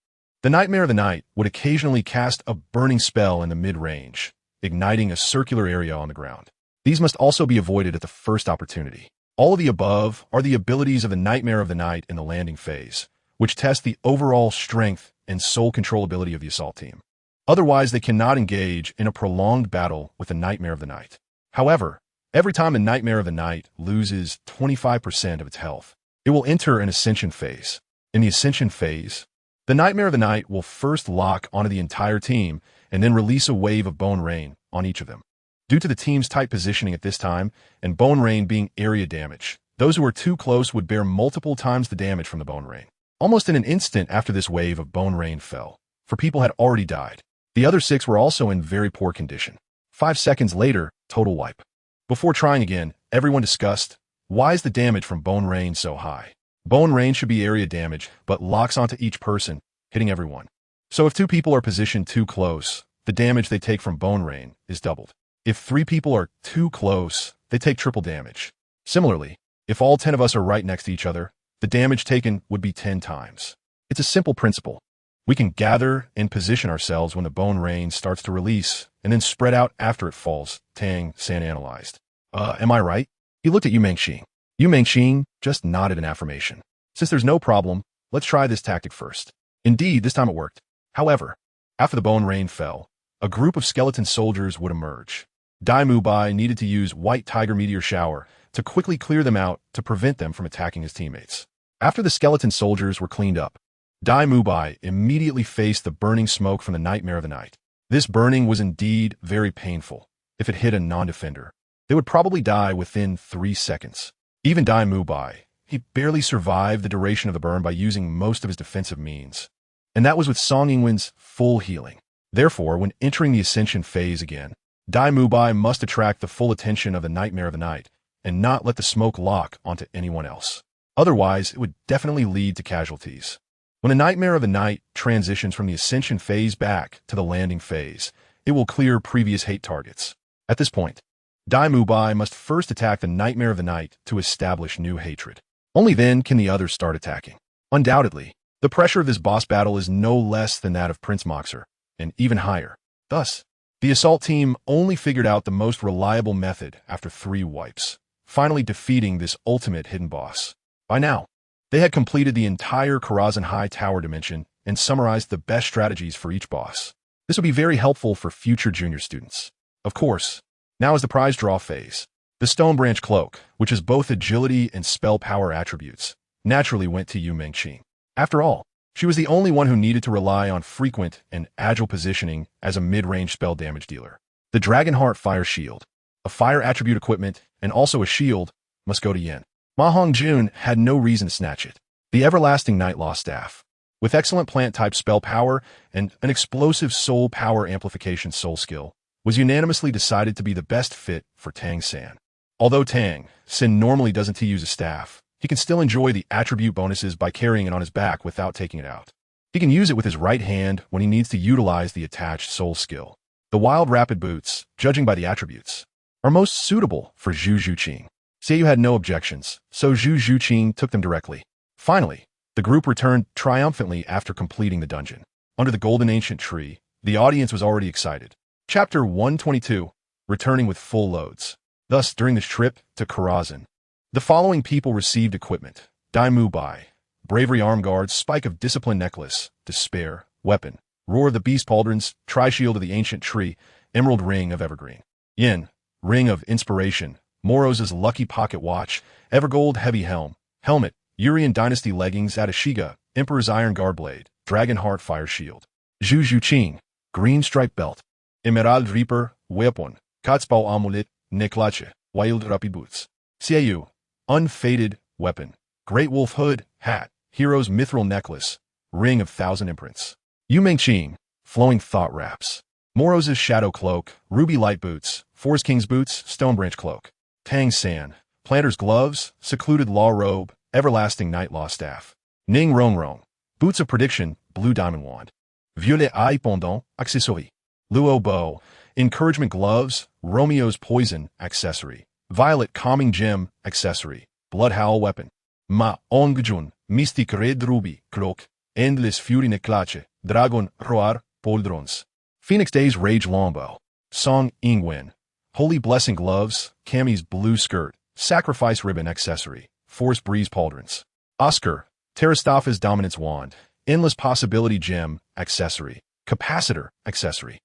S1: the Nightmare of the Night would occasionally cast a burning spell in the mid-range, igniting a circular area on the ground. These must also be avoided at the first opportunity. All of the above are the abilities of the Nightmare of the Night in the landing phase, which test the overall strength and soul controllability of the assault team. Otherwise, they cannot engage in a prolonged battle with the Nightmare of the Night. However, every time the Nightmare of the Night loses 25% of its health, it will enter an Ascension phase. In the Ascension phase, the Nightmare of the Night will first lock onto the entire team and then release a wave of Bone Rain on each of them. Due to the team's tight positioning at this time, and Bone Rain being area damage, those who are too close would bear multiple times the damage from the Bone Rain. Almost in an instant after this wave of Bone Rain fell, for people had already died. The other 6 were also in very poor condition. 5 seconds later, total wipe. Before trying again, everyone discussed, why is the damage from Bone Rain so high? Bone Rain should be area damage, but locks onto each person, hitting everyone. So if 2 people are positioned too close, the damage they take from Bone Rain is doubled. If 3 people are too close, they take triple damage. Similarly, if all 10 of us are right next to each other, the damage taken would be 10 times. It's a simple principle. We can gather and position ourselves when the Bone Rain starts to release, and then spread out after it falls, Tang analyzed. Am I right? He looked at Yu Mengxing. Yu Mengxing just nodded in affirmation. Since there's no problem, let's try this tactic first. Indeed, this time it worked. However, after the Bone Rain fell, a group of skeleton soldiers would emerge. Mubai needed to use White Tiger Meteor Shower to quickly clear them out to prevent them from attacking his teammates. After the skeleton soldiers were cleaned up, Mubai immediately faced the burning smoke from the Nightmare of the Night. This burning was indeed very painful. If it hit a non-defender, they would probably die within 3 seconds. Even Mubai, he barely survived the duration of the burn by using most of his defensive means. And that was with Song Yingwen's full healing. Therefore, when entering the Ascension phase again, Mubai must attract the full attention of the Nightmare of the Night and not let the smoke lock onto anyone else. Otherwise, it would definitely lead to casualties. When the Nightmare of the Night transitions from the Ascension phase back to the landing phase, it will clear previous hate targets. At this point, Mubai must first attack the Nightmare of the Night to establish new hatred. Only then can the others start attacking. Undoubtedly, the pressure of this boss battle is no less than that of Prince Moxer, and even higher. Thus, the assault team only figured out the most reliable method after 3 wipes, finally defeating this ultimate hidden boss. By now, they had completed the entire Karazhan High Tower dimension and summarized the best strategies for each boss. This would be very helpful for future junior students. Of course, now is the prize draw phase. The Stone Branch Cloak, which is both agility and spell power attributes, naturally went to Yu Mengxing. After all, she was the only one who needed to rely on frequent and agile positioning as a mid-range spell damage dealer. The Dragonheart Fire Shield, a fire attribute equipment, and also a shield, must go to Yin. Ma Hongjun had no reason to snatch it. The Everlasting Night Law Staff. With excellent plant-type spell power and an explosive soul power amplification soul skill, was unanimously decided to be the best fit for Tang-san. Although Tang-san normally doesn't use a staff, he can still enjoy the attribute bonuses by carrying it on his back without taking it out. He can use it with his right hand when he needs to utilize the attached soul skill. The Wild Rapid Boots, judging by the attributes, are most suitable for Zhuqing. Xiao had no objections, so Zhuqing took them directly. Finally, the group returned triumphantly after completing the dungeon. Under the golden ancient tree, the audience was already excited. Chapter 122, returning with full loads. Thus, during this trip to Karazhan, the following people received equipment: Dai Mubai, Bravery Arm Guards, Spike of Discipline Necklace, Despair, Weapon, Roar of the Beast Pauldrons, Tri-Shield of the Ancient Tree, Emerald Ring of Evergreen, Yin, Ring of Inspiration, Moroz's Lucky Pocket Watch, Evergold Heavy Helm, Helmet, Urian Dynasty Leggings, Adashiga, Emperor's Iron Guard Blade, Dragon Heart Fire Shield, Zhuqing, Green Stripe Belt, Emerald Reaper, Weapon, Katzbao Amulet, Necklace, Wild Rapid Boots, Xiao, Unfaded Weapon, Great Wolf Hood, Hat, Hero's Mithril Necklace, Ring of Thousand Imprints, Yumengqing, Flowing Thought Wraps, Moroz's Shadow Cloak, Ruby Light Boots, Forest King's Boots, Stonebranch Cloak, Tang-san, Planter's Gloves, Secluded Law Robe, Everlasting Night Law Staff, Ning Rongrong, Boots of Prediction, Blue Diamond Wand, Violet Eye Pendant, Accessory, LuoBo, Encouragement Gloves, Romeo's Poison, Accessory, Violet Calming Gem, Accessory, Blood Howl Weapon, Ma Hongjun, Mystic Red Ruby, Cloak, Endless Fury Necklace, Dragon Roar, Pauldrons, Phoenix Day's Rage Longbow, Song Ingwen, Holy Blessing Gloves, Cammy's Blue Skirt, Sacrifice Ribbon Accessory, Force Breeze Pauldrons, Oscar, Terrastafa's Dominance Wand, Endless Possibility Gem, Accessory, Capacitor, Accessory,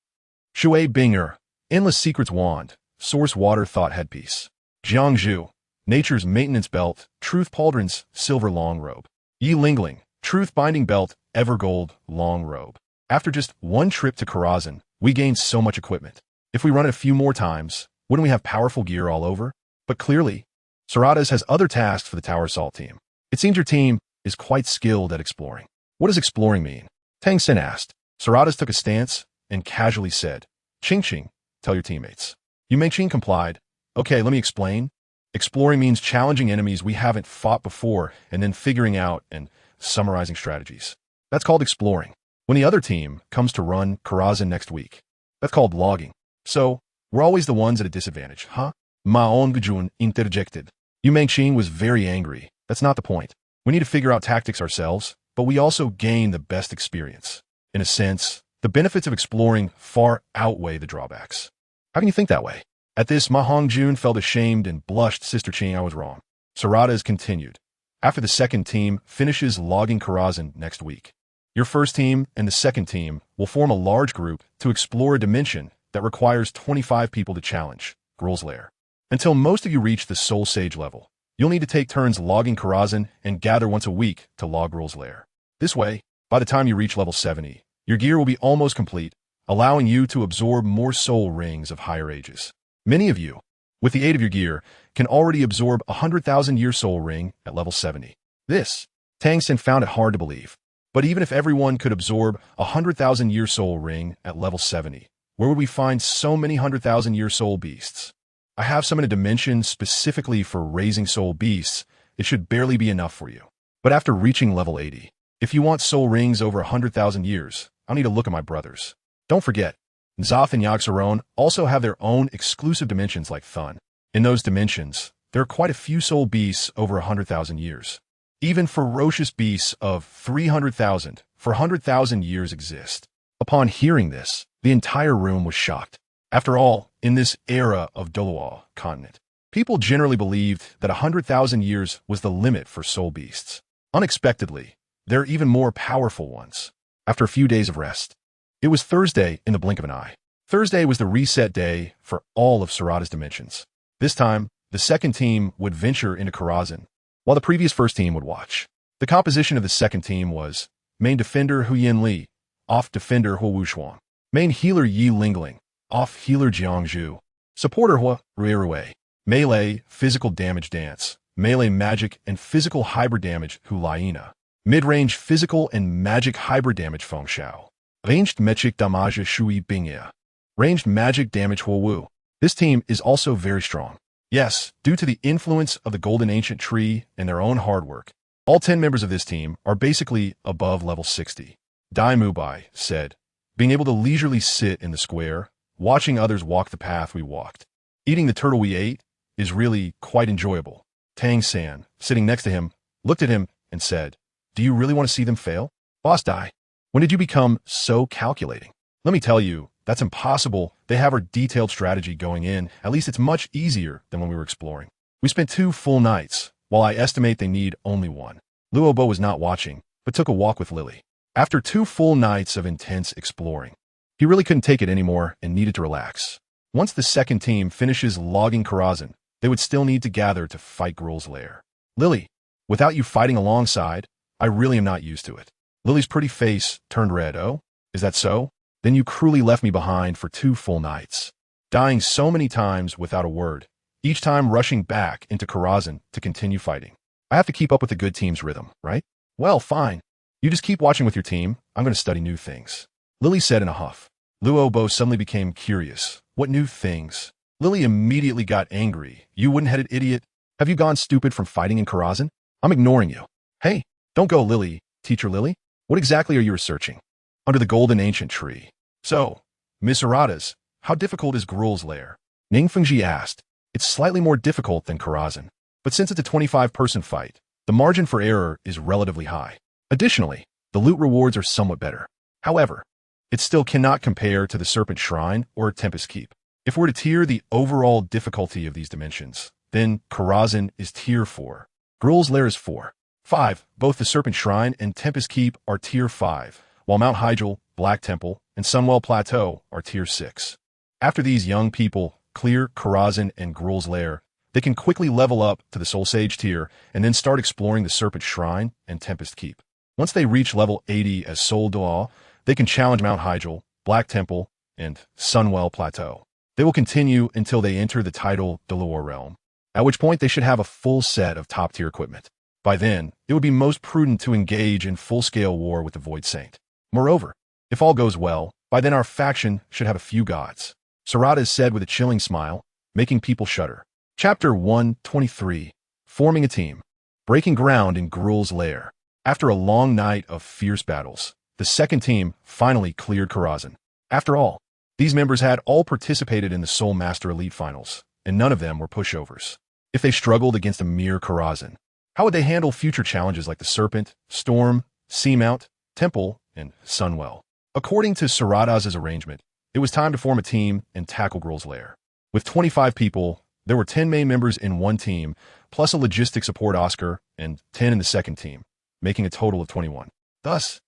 S1: Shui Binger, Endless Secrets Wand, Source Water Thought Headpiece, Jiangzhu, Nature's Maintenance Belt, Truth Pauldrons, Silver Long Robe, Yi Lingling, Truth Binding Belt, Evergold Long Robe. After just one trip to Karazhan, we gained so much equipment. If we run it a few more times, wouldn't we have powerful gear all over? But clearly, Sarada's has other tasks for the Tower Assault team. It seems your team is quite skilled at exploring. What does exploring mean? Tang-sen asked. Sarada's took a stance and casually said, Chenxiang, tell your teammates. Yumengqing complied. Okay, let me explain. Exploring means challenging enemies we haven't fought before and then figuring out and summarizing strategies. That's called exploring. When the other team comes to run Karazhan next week, that's called logging. So, we're always the ones at a disadvantage, huh? Ma Hongjun interjected. Yumengqing was very angry. That's not the point. We need to figure out tactics ourselves, but we also gain the best experience. In a sense, the benefits of exploring far outweigh the drawbacks. How can you think that way? At this, Ma Hongjun felt ashamed and blushed. Sister Qing, I was wrong. Sarada has continued. After the second team finishes logging Karazhan next week, your first team and the second team will form a large group to explore a dimension that requires 25 people to challenge, Gruul's Lair. Until most of you reach the Soul Sage level, you'll need to take turns logging Karazhan and gather once a week to log Gruul's Lair. This way, by the time you reach level 70, your gear will be almost complete, allowing you to absorb more soul rings of higher ages. Many of you, with the aid of your gear, can already absorb a 100,000-year soul ring at level 70. This, Tang-sen found it hard to believe. But even if everyone could absorb a 100,000-year soul ring at level 70, where would we find so many 100,000-year soul beasts? I have some in a dimension specifically for raising soul beasts. It should barely be enough for you. But after reaching level 80, if you want soul rings over 100,000 years, I'll need to look at my brothers. Don't forget, Zoth and Yogg-Saron also have their own exclusive dimensions like Thun. In those dimensions, there are quite a few soul beasts over 100,000 years. Even ferocious beasts of 300,000 for 100,000 years exist. Upon hearing this, the entire room was shocked. After all, in this era of Douluo continent, people generally believed that 100,000 years was the limit for soul beasts. Unexpectedly, there are even more powerful ones. After a few days of rest, it was Thursday in the blink of an eye. Thursday was the reset day for all of Sarada's dimensions. This time, the second team would venture into Karazhan, while the previous first team would watch. The composition of the second team was main defender Huyen Li, off defender Hua Wushuang, main healer Yi Lingling, off healer Jiangzhu, supporter Hua Ruirui, melee physical damage dance, melee magic and physical hybrid damage Hulaina. Mid-range physical and magic hybrid damage Feng Xiao. Ranged magic damage Shui Bingya. Ranged magic damage Huowu. This team is also very strong. Yes, due to the influence of the Golden Ancient Tree and their own hard work, all 10 members of this team are basically above level 60. Dai Mubai said, being able to leisurely sit in the square, watching others walk the path we walked. Eating the turtle we ate is really quite enjoyable. Tang San, sitting next to him, looked at him and said, do you really want to see them fail? Boss Dai, when did you become so calculating? Let me tell you, that's impossible. They have our detailed strategy going in. At least it's much easier than when we were exploring. We spent 2 full nights, while I estimate they need only 1. LuoBo was not watching, but took a walk with Lili. After 2 full nights of intense exploring, he really couldn't take it anymore and needed to relax. Once the second team finishes logging Karazhan, they would still need to gather to fight Gruul's lair. Lili, without you fighting alongside, I really am not used to it. Lili's pretty face turned red. Oh, is that so? Then you cruelly left me behind for 2 full nights, dying so many times without a word, each time rushing back into Karazhan to continue fighting. I have to keep up with the good team's rhythm, right? Well, fine. You just keep watching with your team. I'm going to study new things. Lili said in a huff. LuoBo suddenly became curious. What new things? Lili immediately got angry. You wooden-headed idiot. Have you gone stupid from fighting in Karazhan? I'm ignoring you. Hey, don't go, Lili. Teacher Lili? What exactly are you researching? Under the Golden Ancient Tree. So, Miss Aradas, how difficult is Gruul's lair? Ning Fengji asked. It's slightly more difficult than Karazhan, but since it's a 25-person fight, the margin for error is relatively high. Additionally, the loot rewards are somewhat better. However, it still cannot compare to the Serpent Shrine or Tempest Keep. If we're to tier the overall difficulty of these dimensions, then Karazhan is tier 4. Gruul's lair is 4. 5. Both the Serpent Shrine and Tempest Keep are tier 5, while Mount Hyjal, Black Temple, and Sunwell Plateau are tier 6. After these young people clear Karazhan and Gruul's lair, they can quickly level up to the Soul Sage tier and then start exploring the Serpent Shrine and Tempest Keep. Once they reach level 80 as Soul Duo, they can challenge Mount Hyjal, Black Temple, and Sunwell Plateau. They will continue until they enter the tidal Douluo realm, at which point they should have a full set of top-tier equipment. By then, it would be most prudent to engage in full-scale war with the Void Saint. Moreover, if all goes well, by then our faction should have a few gods. Sarada said with a chilling smile, making people shudder. Chapter 123. Forming a Team. Breaking ground in Gruul's lair. After a long night of fierce battles, the second team finally cleared Karazhan. After all, these members had all participated in the Soul Master Elite Finals, and none of them were pushovers. If they struggled against a mere Karazhan, how would they handle future challenges like the Serpent, Storm, Seamount, Temple, and Sunwell? According to Saradaz's arrangement, it was time to form a team and tackle Gruul's lair. With 25 people, there were 10 main members in one team, plus a logistics support Oscar, and 10 in the second team, making a total of 21. Thus,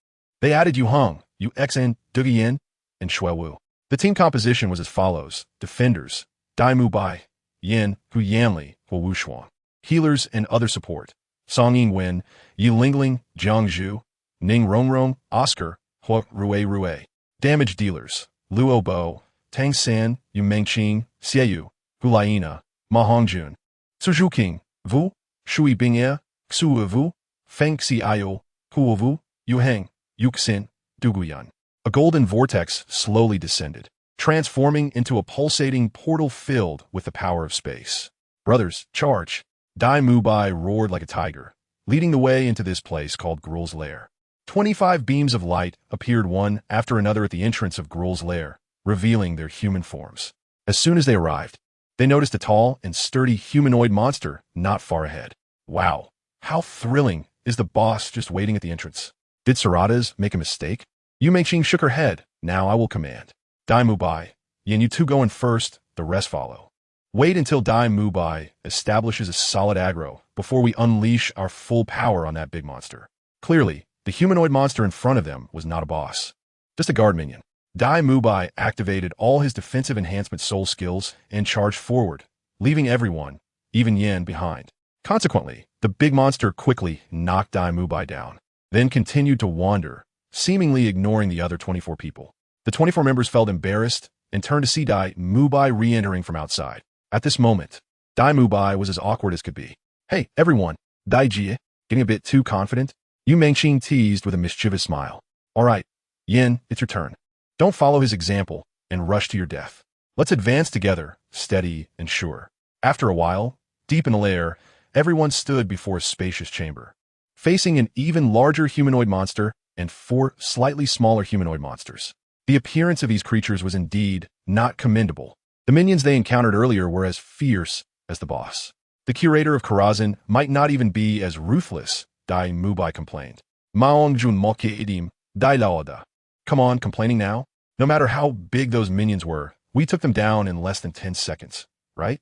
S1: they added Yuheng, Uxn, Dugiyin, and Shuewu. The team composition was as follows: defenders, Dai Mubai, Yin, Hu Yanli, Hu Wushuang. Healers and other support, Song Yingwen, Yi Lingling, Jiang Zhu, Ning Rongrong, Oscar, Hu Rue. Damage dealers, LuoBo, Tang San, Yu Mengqing, Xiao, Hulaina, Ma Hongjun, Zhuqing, Vu, Shui Bingye, Xue Vu, Feng Xiao, Huo Vu, Yuheng, Yuxin, Duguyan. A golden vortex slowly descended, transforming into a pulsating portal filled with the power of space. Brothers, charge! Dai Mubai roared like a tiger, leading the way into this place called Gruul's lair. 25 beams of light appeared one after another at the entrance of Gruul's lair, revealing their human forms. As soon as they arrived, they noticed a tall and sturdy humanoid monster not far ahead. Wow, how thrilling! Is the boss just waiting at the entrance? Did Sarada's make a mistake? Yu Mengqing shook her head. Now I will command. Dai Mubai, Yin, you two go in first, the rest follow. Wait until Dai Mubai establishes a solid aggro before we unleash our full power on that big monster. Clearly, the humanoid monster in front of them was not a boss, just a guard minion. Dai Mubai activated all his defensive enhancement soul skills and charged forward, leaving everyone, even Yin, behind. Consequently, the big monster quickly knocked Dai Mubai down, then continued to wander, seemingly ignoring the other 24 people. The 24 members felt embarrassed and turned to see Dai Mubai re-entering from outside. At this moment, Dai Mubai was as awkward as could be. Hey, everyone. Dai Jie, getting a bit too confident? Yu Mengqing teased with a mischievous smile. All right, Yin, it's your turn. Don't follow his example and rush to your death. Let's advance together, steady and sure. After a while, deep in the lair, everyone stood before a spacious chamber, facing an even larger humanoid monster and 4 slightly smaller humanoid monsters. The appearance of these creatures was indeed not commendable. The minions they encountered earlier were as fierce as the boss. The curator of Karazhan might not even be as ruthless, Dai Mubai complained. Hongjun moke idim, Dai Laoda. Come on, complaining now? No matter how big those minions were, we took them down in less than 10 seconds, right?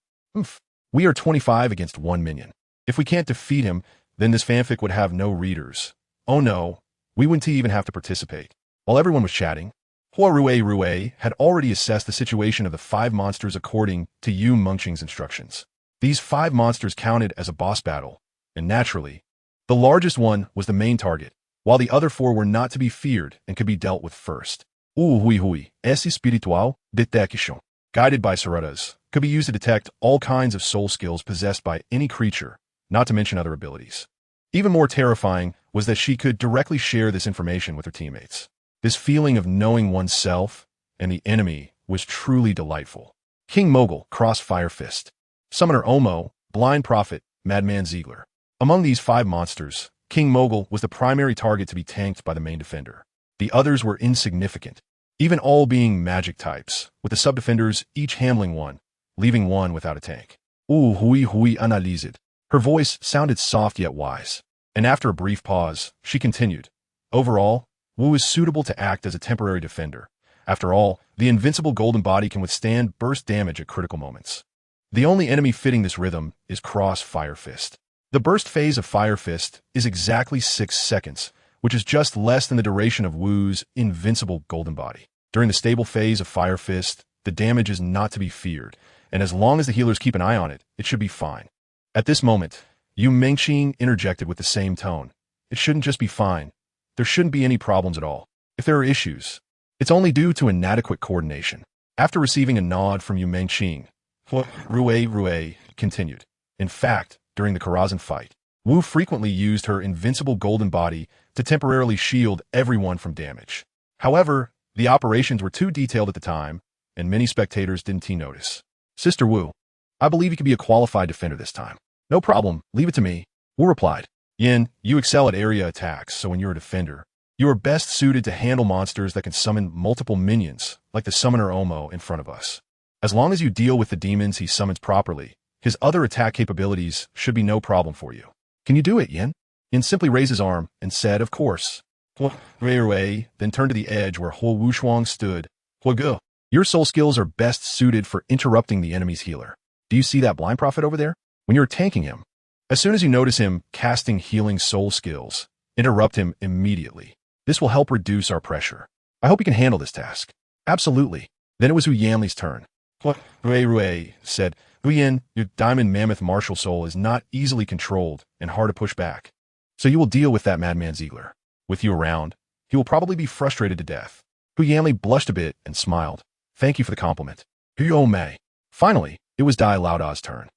S1: We are 25 against 1 minion. If we can't defeat him, then this fanfic would have no readers. Oh no, we wouldn't even have to participate. While everyone was chatting, Rue had already assessed the situation of the 5 monsters according to Yu Mengqing's instructions. These 5 monsters counted as a boss battle, and naturally, the largest one was the main target, while the other 4 were not to be feared and could be dealt with first. Es espiritual detection, guided by Sarutas, could be used to detect all kinds of soul skills possessed by any creature, not to mention other abilities. Even more terrifying was that she could directly share this information with her teammates. This feeling of knowing oneself and the enemy was truly delightful. King Mogul, Crossfire Fist. Summoner Omo, Blind Prophet, Madman Ziegler. Among these 5 monsters, King Mogul was the primary target to be tanked by the main defender. The others were insignificant, even all being magic types, with the sub-defenders each handling one, leaving one without a tank. Hui analysed. Her voice sounded soft yet wise, and after a brief pause, she continued. Overall, Wu is suitable to act as a temporary defender. After all, the invincible golden body can withstand burst damage at critical moments. The only enemy fitting this rhythm is Crossfire Fist. The burst phase of Fire Fist is exactly 6 seconds, which is just less than the duration of Wu's invincible golden body. During the stable phase of Fire Fist, the damage is not to be feared, and as long as the healers keep an eye on it, it should be fine. At this moment, Yu Mengqing interjected with the same tone. It shouldn't just be fine. There shouldn't be any problems at all. If there are issues, it's only due to inadequate coordination. After receiving a nod from Yu Mengqing, Rue continued. In fact, during the Karazhan fight, Wu frequently used her invincible golden body to temporarily shield everyone from damage. However, the operations were too detailed at the time, and many spectators didn't notice. Sister Wu, I believe you could be a qualified defender this time. No problem, leave it to me. Wu replied. Yin, you excel at area attacks, so when you're a defender, you are best suited to handle monsters that can summon multiple minions, like the summoner Omo in front of us. As long as you deal with the demons he summons properly, his other attack capabilities should be no problem for you. Can you do it, Yin? Yin simply raised his arm and said, of course. Rui then turned to the edge where Huo Wushuang stood. Huo, your soul skills are best suited for interrupting the enemy's healer. Do you see that blind prophet over there? When you're tanking him, as soon as you notice him casting healing soul skills, interrupt him immediately. This will help reduce our pressure. I hope you can handle this task. Absolutely. Then it was Hu Yanli's turn. Rui said, Huyan, your diamond mammoth martial soul is not easily controlled and hard to push back. So you will deal with that madman Ziegler. With you around, he will probably be frustrated to death. Hu Yanli blushed a bit and smiled. Thank you for the compliment. Hu Mei. Finally, it was Dai Laoda's turn.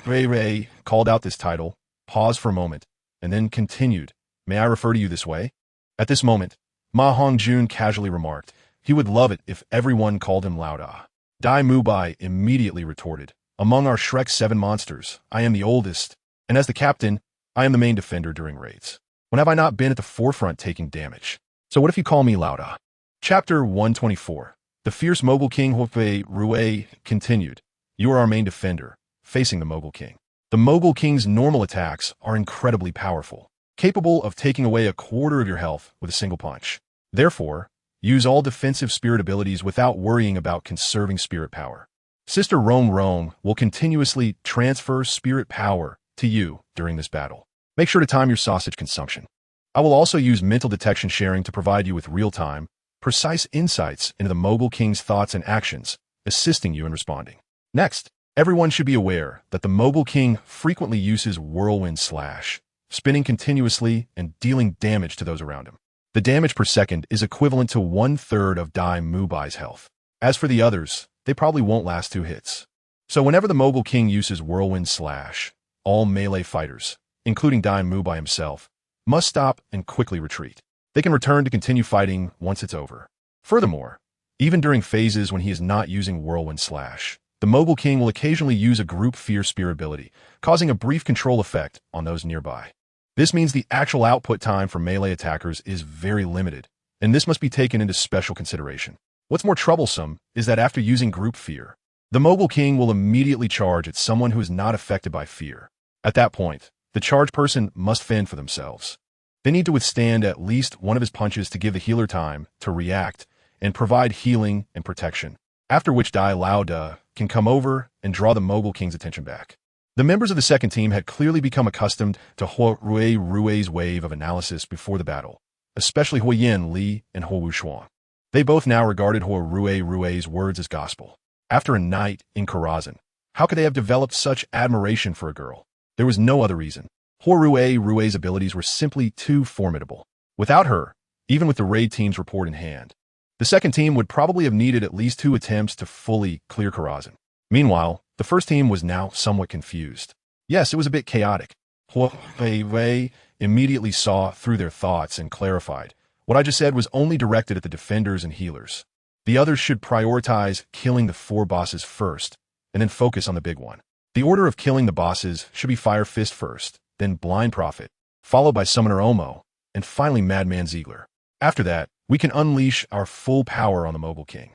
S1: Rui called out this title, paused for a moment, and then continued. May I refer to you this way? At this moment, Ma Hongjun casually remarked, he would love it if everyone called him Laoda. Dai Mubai immediately retorted, among our Shrek 7 monsters, I am the oldest, and as the captain, I am the main defender during raids. When have I not been at the forefront taking damage? So what if you call me Laoda? Chapter 124. The fierce Mogul King Rue continued. You are our main defender, facing the Mogul King. The Mogul King's normal attacks are incredibly powerful, capable of taking away a quarter of your health with a single punch. Therefore, use all defensive spirit abilities without worrying about conserving spirit power. Sister Rongrong will continuously transfer spirit power to you during this battle. Make sure to time your sausage consumption. I will also use mental detection sharing to provide you with real-time, precise insights into the Mogul King's thoughts and actions, assisting you in responding. Next, everyone should be aware that the Mogul King frequently uses Whirlwind Slash, spinning continuously and dealing damage to those around him. The damage per second is equivalent to 1/3 of Dai Mubai's health. As for the others, they probably won't last 2 hits. So whenever the Mogul King uses Whirlwind Slash, all melee fighters, including Mubai himself, must stop and quickly retreat. They can return to continue fighting once it's over. Furthermore, even during phases when he is not using Whirlwind Slash, the Mobile King will occasionally use a group Fear Spear ability, causing a brief control effect on those nearby. This means the actual output time for melee attackers is very limited, and this must be taken into special consideration. What's more troublesome is that after using Group Fear, the Mobile King will immediately charge at someone who is not affected by fear. At that point, the charged person must fend for themselves. They need to withstand at least one of his punches to give the healer time to react and provide healing and protection, after which Douluo can come over and draw the Mobile King's attention back. The members of the second team had clearly become accustomed to Rui's wave of analysis before the battle, especially Huoyin Li and Wuxuan. They both now regarded Rui's words as gospel. After a night in Karazhan, how could they have developed such admiration for a girl? There was no other reason. Rui's abilities were simply too formidable. Without her, even with the raid team's report in hand, the second team would probably have needed at least 2 attempts to fully clear Karazhan. Meanwhile, the first team was now somewhat confused. Yes, it was a bit chaotic. Wei immediately saw through their thoughts and clarified. What I just said was only directed at the defenders and healers. The others should prioritize killing the 4 bosses first, and then focus on the big one. The order of killing the bosses should be Fire Fist first, then Blind Prophet, followed by Summoner Omo, and finally Madman Ziegler. After that, we can unleash our full power on the Mobile King.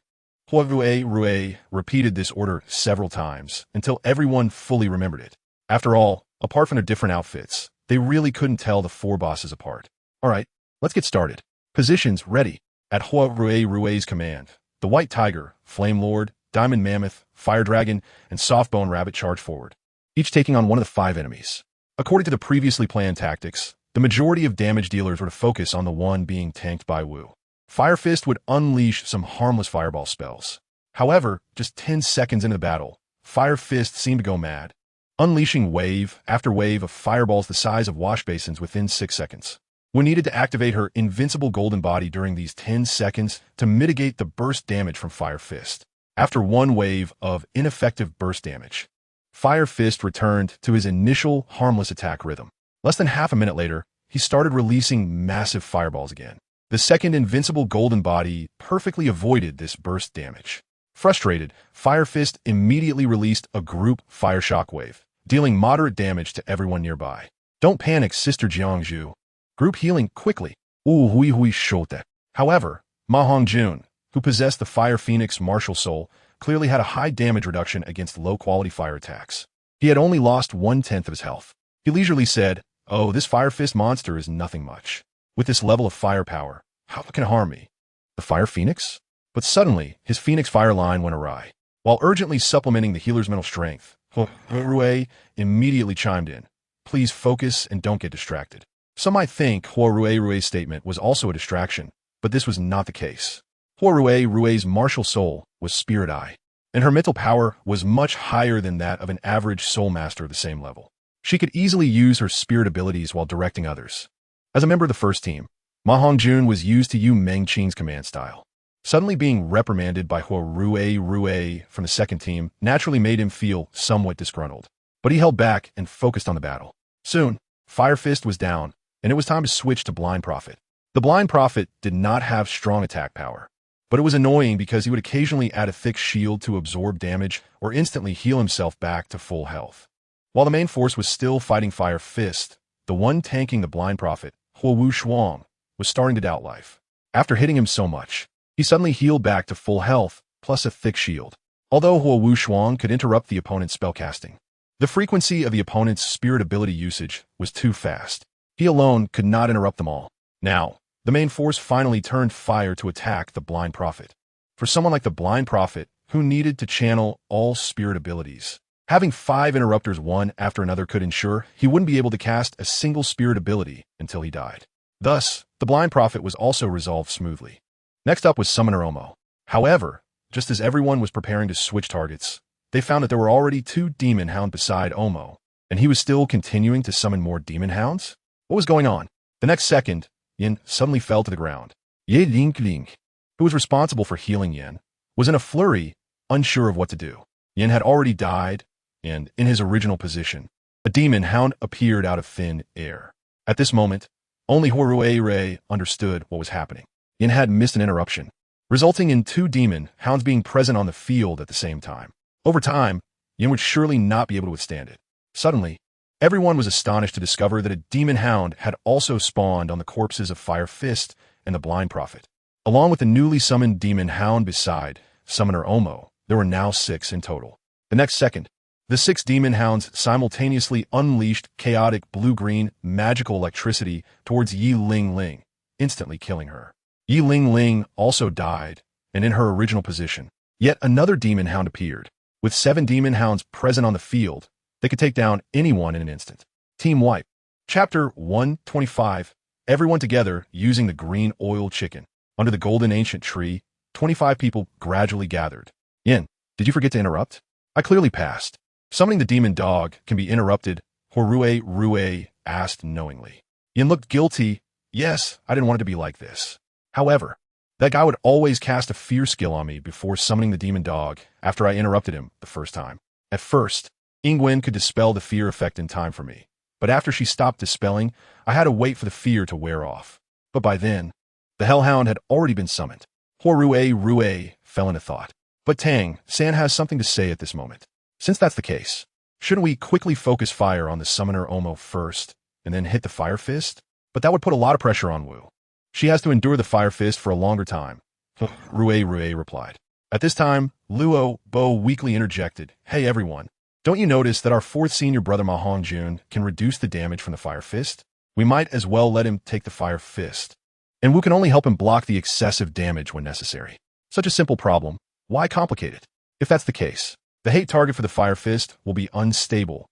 S1: Rui repeated this order several times until everyone fully remembered it. After all, apart from their different outfits, they really couldn't tell the 4 bosses apart. Alright, let's get started. Positions ready. At Rui's command, the White Tiger, Flame Lord, Diamond Mammoth, Fire Dragon, and Softbone Rabbit charge forward, each taking on one of the 5 enemies. According to the previously planned tactics, the majority of damage dealers were to focus on the one being tanked by Wu. Fire Fist would unleash some harmless fireball spells. However, just 10 seconds into the battle, Fire Fist seemed to go mad, unleashing wave after wave of fireballs the size of wash basins within 6 seconds. Wu needed to activate her invincible golden body during these 10 seconds to mitigate the burst damage from Fire Fist. After one wave of ineffective burst damage, Fire Fist returned to his initial harmless attack rhythm. Less than half a minute later, he started releasing massive fireballs again. The second invincible golden body perfectly avoided this burst damage. Frustrated, Fire Fist immediately released a group fire shockwave, dealing moderate damage to everyone nearby. Don't panic, Sister Jiangzhu. Group healing quickly. Hui shote. However, Ma Hongjun, who possessed the Fire Phoenix martial soul, clearly had a high damage reduction against low-quality fire attacks. He had only lost 1/10 of his health. He leisurely said, "Oh, this Fire Fist monster is nothing much. With this level of firepower, how can it harm me? The Fire Phoenix?" But suddenly, his Phoenix Fire line went awry. While urgently supplementing the healer's mental strength, Rui immediately chimed in. "Please focus and don't get distracted." Some might think Rui's statement was also a distraction, but this was not the case. Rui's martial soul was Spirit Eye, and her mental power was much higher than that of an average soul master of the same level. She could easily use her spirit abilities while directing others. As a member of the first team, Ma Hongjun was used to Yu Mengqing's command style. Suddenly being reprimanded by Rui from the second team naturally made him feel somewhat disgruntled, but he held back and focused on the battle. Soon, Fire Fist was down, and it was time to switch to Blind Prophet. The Blind Prophet did not have strong attack power, but it was annoying because he would occasionally add a thick shield to absorb damage or instantly heal himself back to full health. While the main force was still fighting Fire Fist, the one tanking the Blind Prophet, Wuxuan, was starting to doubt life. After hitting him so much, he suddenly healed back to full health, plus a thick shield. Although Wuxuan could interrupt the opponent's spellcasting, the frequency of the opponent's spirit ability usage was too fast. He alone could not interrupt them all. Now, the main force finally turned fire to attack the Blind Prophet. For someone like the Blind Prophet, who needed to channel all spirit abilities, having 5 interrupters one after another could ensure he wouldn't be able to cast a single spirit ability until he died. Thus, the Blind Prophet was also resolved smoothly. Next up was Summoner Omo. However, just as everyone was preparing to switch targets, they found that there were already 2 Demon Hound beside Omo, and he was still continuing to summon more Demon Hounds? What was going on? The next second, Yin suddenly fell to the ground. Ling, who was responsible for healing Yin, was in a flurry, unsure of what to do. Yin had already died, and in his original position, A demon hound appeared out of thin air. At this moment, only Horue understood what was happening. Yin had missed an interruption, resulting in 2 demon hounds being present on the field at the same time. Over time, Yin would surely not be able to withstand it. Suddenly, everyone was astonished to discover that a demon hound had also spawned on the corpses of Fire Fist and the Blind Prophet. Along with the newly summoned demon hound beside Summoner Omo, there were now 6 in total. The next second, the 6 demon hounds simultaneously unleashed chaotic blue-green magical electricity towards Yi Ling Ling, instantly killing her. Yi Ling Ling also died, and in her original position, yet another demon hound appeared. With 7 demon hounds present on the field, they could take down anyone in an instant. Team Wipe. Chapter 125. Everyone together using the green oil chicken. Under the golden ancient tree, 25 people gradually gathered. Yin, did you forget to interrupt? I clearly passed. Summoning the demon dog can be interrupted, Rue asked knowingly. Yin looked guilty. Yes, I didn't want it to be like this. However, that guy would always cast a fear skill on me before summoning the demon dog after I interrupted him the first time. At first, Ingwen could dispel the fear effect in time for me, but after she stopped dispelling, I had to wait for the fear to wear off. But by then, the Hellhound had already been summoned. Rue fell into thought. But Tang, San has something to say at this moment. Since that's the case, shouldn't we quickly focus fire on the Summoner Omo first, and then hit the Fire Fist? But that would put a lot of pressure on Wu. She has to endure the Fire Fist for a longer time. Rue replied. At this time, LuoBo weakly interjected, Hey everyone, don't you notice that our 4th senior brother Ma Hongjun can reduce the damage from the Fire Fist? We might as well let him take the Fire Fist. And Wu can only help him block the excessive damage when necessary. Such a simple problem. Why complicate it? If that's the case, the hate target for the Fire Fist will be unstable.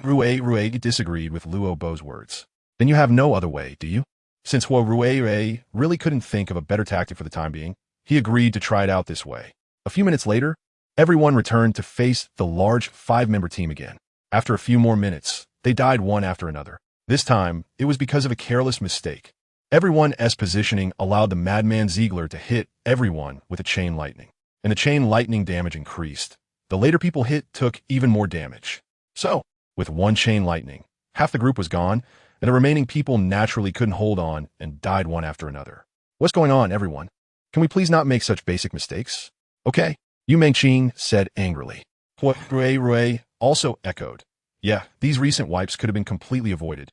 S1: Rue disagreed with LuoBo's words. Then you have no other way, do you? Since Rue really couldn't think of a better tactic for the time being, he agreed to try it out this way. A few minutes later, everyone returned to face the large 5-member team again. After a few more minutes, they died one after another. This time, it was because of a careless mistake. Everyone's positioning allowed the Madman Ziegler to hit everyone with a chain lightning, and the chain lightning damage increased. The later people hit took even more damage. So, with one chain lightning, half the group was gone, and the remaining people naturally couldn't hold on and died one after another. What's going on, everyone? Can we please not make such basic mistakes? Okay, Yu Mengqing said angrily. Rue also echoed. Yeah, these recent wipes could have been completely avoided.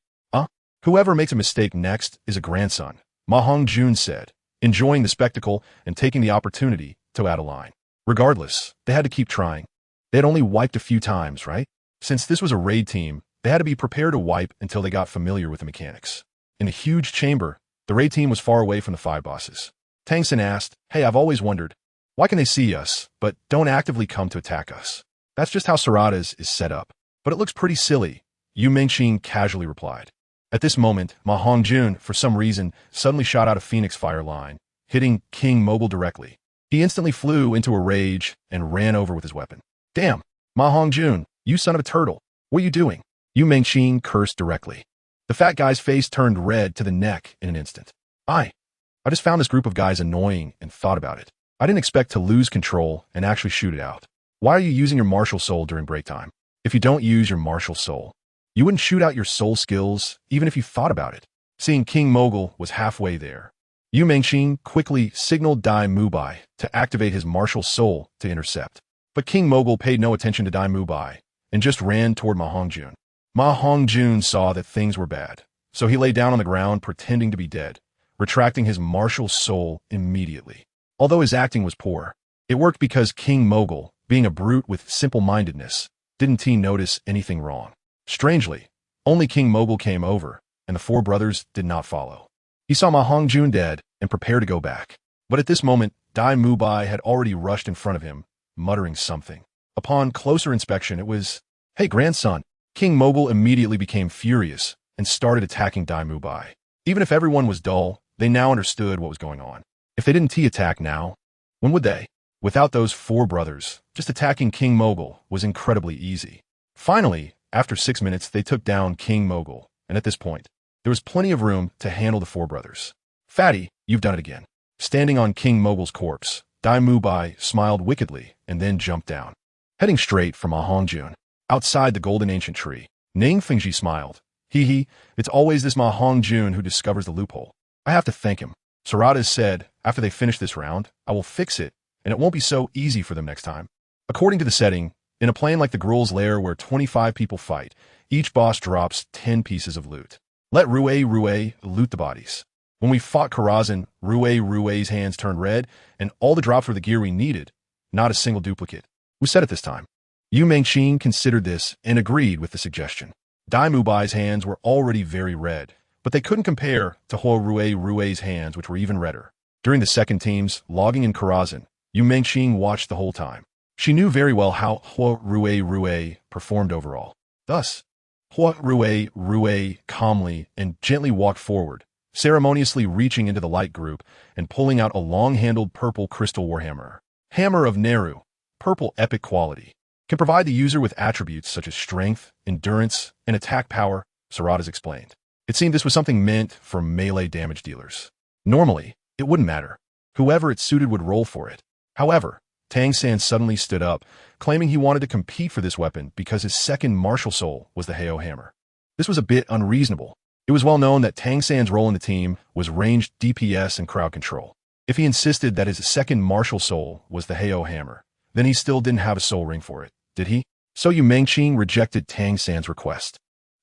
S1: Whoever makes a mistake next is a grandson, Ma Hongjun said, enjoying the spectacle and taking the opportunity to add a line. Regardless, they had to keep trying. They had only wiped a few times, right? Since this was a raid team, they had to be prepared to wipe until they got familiar with the mechanics. In a huge chamber, the raid team was far away from the 5 bosses. Tangson asked, Hey, I've always wondered, why can they see us, but don't actively come to attack us? That's just how Sarada's is set up. But it looks pretty silly, Yu Mengqing casually replied. At this moment, Ma Hongjun, for some reason, suddenly shot out a Phoenix Fire line, hitting King Mogul directly. He instantly flew into a rage and ran over with his weapon. Damn, Ma Hongjun, you son of a turtle. What are you doing? Yu Mengqing cursed directly. The fat guy's face turned red to the neck in an instant. I just found this group of guys annoying and thought about it. I didn't expect to lose control and actually shoot it out. Why are you using your martial soul during break time? If you don't use your martial soul, you wouldn't shoot out your soul skills even if you thought about it. Seeing King Mogul was halfway there, Yu Mengqing quickly signaled Dai Mubai to activate his martial soul to intercept. But King Mogul paid no attention to Dai Mubai and just ran toward Ma Hongjun. Ma Hongjun saw that things were bad, so he lay down on the ground pretending to be dead, retracting his martial soul immediately. Although his acting was poor, it worked because King Mogul, being a brute with simple-mindedness, didn't notice anything wrong. Strangely, only King Mogul came over, and the 4 brothers did not follow. He saw Ma Hongjun dead and prepared to go back. But at this moment, Dai Mubai had already rushed in front of him, muttering something. Upon closer inspection, it was, Hey, grandson. King Mogul immediately became furious and started attacking Dai Mubai. Even if everyone was dull, they now understood what was going on. If they didn't attack now, when would they? Without those 4 brothers, just attacking King Mogul was incredibly easy. Finally, after 6 minutes, they took down King Mogul, and at this point, there was plenty of room to handle the 4 brothers. Fatty, you've done it again. Standing on King Mogul's corpse, Dai Mubai smiled wickedly and then jumped down, heading straight for Ma Hongjun. Outside the golden ancient tree, Ning Fingji smiled. Hee hee, it's always this Ma Hongjun who discovers the loophole. I have to thank him. Sarada said, after they finish this round, I will fix it, and it won't be so easy for them next time. According to the setting, in a plane like the Gruul's Lair where 25 people fight, each boss drops 10 pieces of loot. Let Rue loot the bodies. When we fought Karazhan, Rue's hands turned red, and all the drops were the gear we needed, not a single duplicate. Who said it this time? Yu Mengqing considered this and agreed with the suggestion. Dai Mubai's hands were already very red, but they couldn't compare to Rue's hands, which were even redder. During the second team's logging in Karazhan, Yu Mengqing watched the whole time. She knew very well how Rue performed overall. Thus, Rue calmly and gently walked forward, ceremoniously reaching into the light group and pulling out a long-handled purple crystal warhammer. Hammer of Neru, purple epic quality. Can provide the user with attributes such as strength, endurance, and attack power, Sarada's explained. It seemed this was something meant for melee damage dealers. Normally, it wouldn't matter. Whoever it suited would roll for it. However, Tang suddenly stood up, claiming he wanted to compete for this weapon because his second martial soul was the Heo hammer. This was a bit unreasonable. It was well known that Tang San's role in the team was ranged DPS and crowd control. If he insisted that his second martial soul was the Heo hammer, then he still didn't have a soul ring for it, did he? So Yu Mengqing rejected Tang San's request.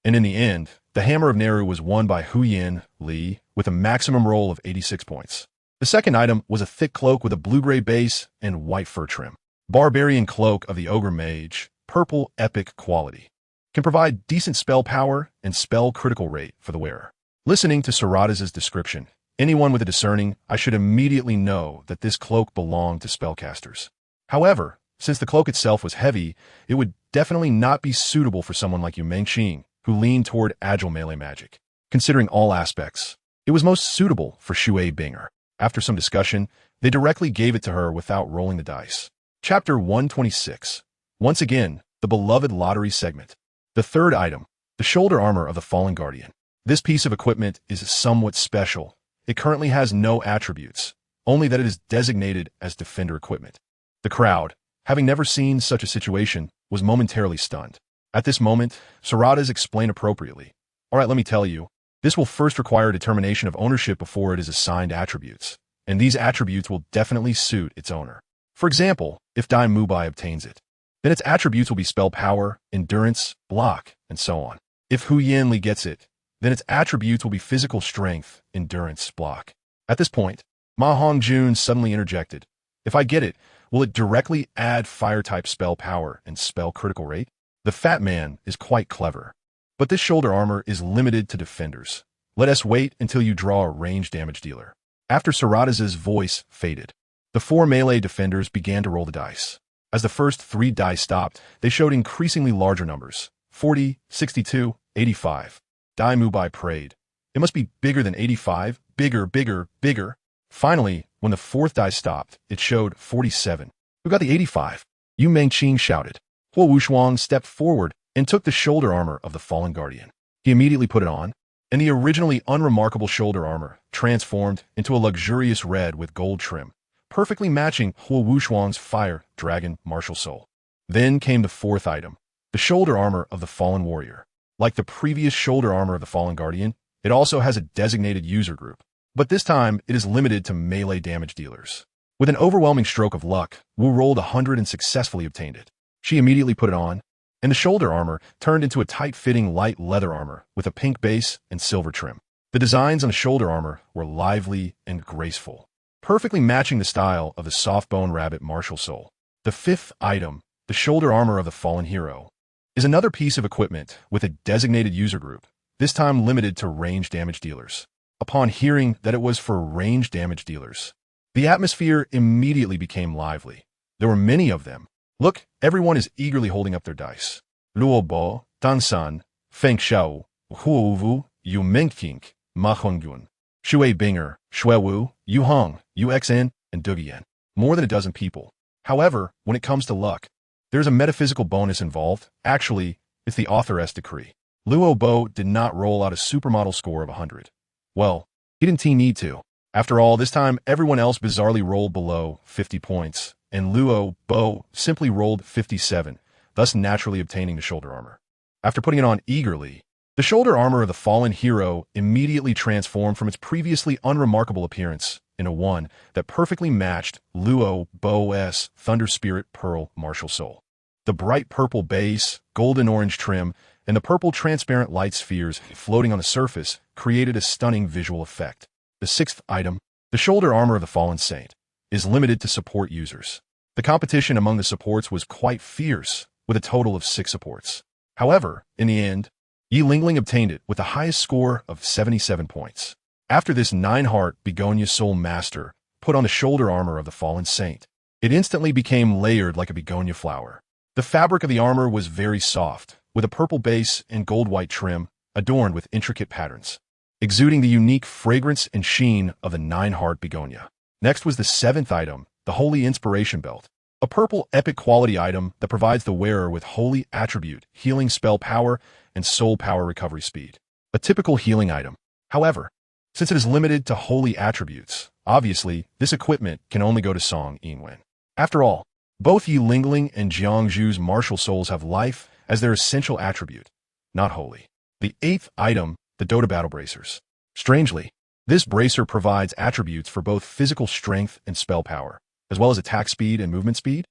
S1: And in the end, the Hammer of Neru was won by Huyin Li with a maximum roll of 86 points. The second item was a thick cloak with a blue-gray base and white fur trim. Barbarian Cloak of the Ogre Mage, purple epic quality. Can provide decent spell power and spell critical rate for the wearer. Listening to Sarada's description, anyone with a discerning eye should immediately know that this cloak belonged to spellcasters. However, since the cloak itself was heavy, it would definitely not be suitable for someone like Yu Mengqing, who leaned toward agile melee magic. Considering all aspects, it was most suitable for Shui Binger. After some discussion, they directly gave it to her without rolling the dice. Chapter 126. Once again, the beloved lottery segment. The third item, the shoulder armor of the Fallen Guardian. This piece of equipment is somewhat special. It currently has no attributes, only that it is designated as defender equipment. The crowd, having never seen such a situation, was momentarily stunned. At this moment, Sarada's explained appropriately. Alright, let me tell you, this will first require determination of ownership before it is assigned attributes, and these attributes will definitely suit its owner. For example, if Dai Mubai obtains it, then its attributes will be spell power, endurance, block, and so on. If Huyin Li gets it, then its attributes will be physical strength, endurance, block. At this point, Ma Hongjun suddenly interjected. If I get it, will it directly add fire-type spell power and spell critical rate? The fat man is quite clever. But this shoulder armor is limited to defenders. Let us wait until you draw a range damage dealer. After Sarada's voice faded, the four melee defenders began to roll the dice. As the first 3 dice stopped, they showed increasingly larger numbers. 40, 62, 85. Dai Mubai prayed. It must be bigger than 85. Bigger, bigger, bigger. Finally, when the 4th die stopped, it showed 47. Who got the 85? Yu Mengqing shouted. Huo Wushuang stepped forward and took the shoulder armor of the Fallen Guardian. He immediately put it on, and the originally unremarkable shoulder armor transformed into a luxurious red with gold trim, perfectly matching Huo Wushuang's fire dragon martial soul. Then came the 4th item, the shoulder armor of the Fallen Warrior. Like the previous shoulder armor of the Fallen Guardian, it also has a designated user group, but this time it is limited to melee damage dealers. With an overwhelming stroke of luck, Wu rolled 100 and successfully obtained it. She immediately put it on, and the shoulder armor turned into a tight-fitting light leather armor with a pink base and silver trim. The designs on the shoulder armor were lively and graceful, perfectly matching the style of the soft-bone rabbit martial soul. The 5th item, the shoulder armor of the Fallen Hero, is another piece of equipment with a designated user group, this time limited to range damage dealers. Upon hearing that it was for range damage dealers, the atmosphere immediately became lively. There were many of them. Look, everyone is eagerly holding up their dice. LuoBo, Dansan, Feng Xiao, Huowu, Yu Mengqing, Ma Hongjun, Shui Binger, Shuewu, Yu Hong, Yu Xn, and Dugian. More than a dozen people. However, when it comes to luck, there's a metaphysical bonus involved. Actually, it's the authoress decree. LuoBo did not roll out a supermodel score of 100. Well, he didn't need to. After all, this time everyone else bizarrely rolled below 50 points, and LuoBo simply rolled 57, thus naturally obtaining the shoulder armor. After putting it on eagerly, the shoulder armor of the fallen hero immediately transformed from its previously unremarkable appearance into one that perfectly matched LuoBo's Thunder Spirit Pearl Martial Soul. The bright purple base, golden orange trim, and the purple transparent light spheres floating on the surface created a stunning visual effect. The sixth item, the shoulder armor of the Fallen Saint, is limited to support users. The competition among the supports was quite fierce, with a total of 6 supports. However, in the end, Yi Lingling obtained it with the highest score of 77 points. After this 9-heart Begonia Soul Master put on the shoulder armor of the Fallen Saint, it instantly became layered like a begonia flower. The fabric of the armor was very soft, with a purple base and gold-white trim adorned with intricate patterns, exuding the unique fragrance and sheen of the 9-heart begonia. Next was the 7th item, the Holy Inspiration Belt, a purple epic quality item that provides the wearer with holy attribute, healing spell power, and soul power recovery speed. A typical healing item. However, since it is limited to holy attributes, obviously, this equipment can only go to Song Yinwen. After all, both Yi Lingling and Jiangzhu's martial souls have life as their essential attribute, not holy. The 8th item, the Dota Battle Bracers. Strangely, this bracer provides attributes for both physical strength and spell power, as well as attack speed and movement speed.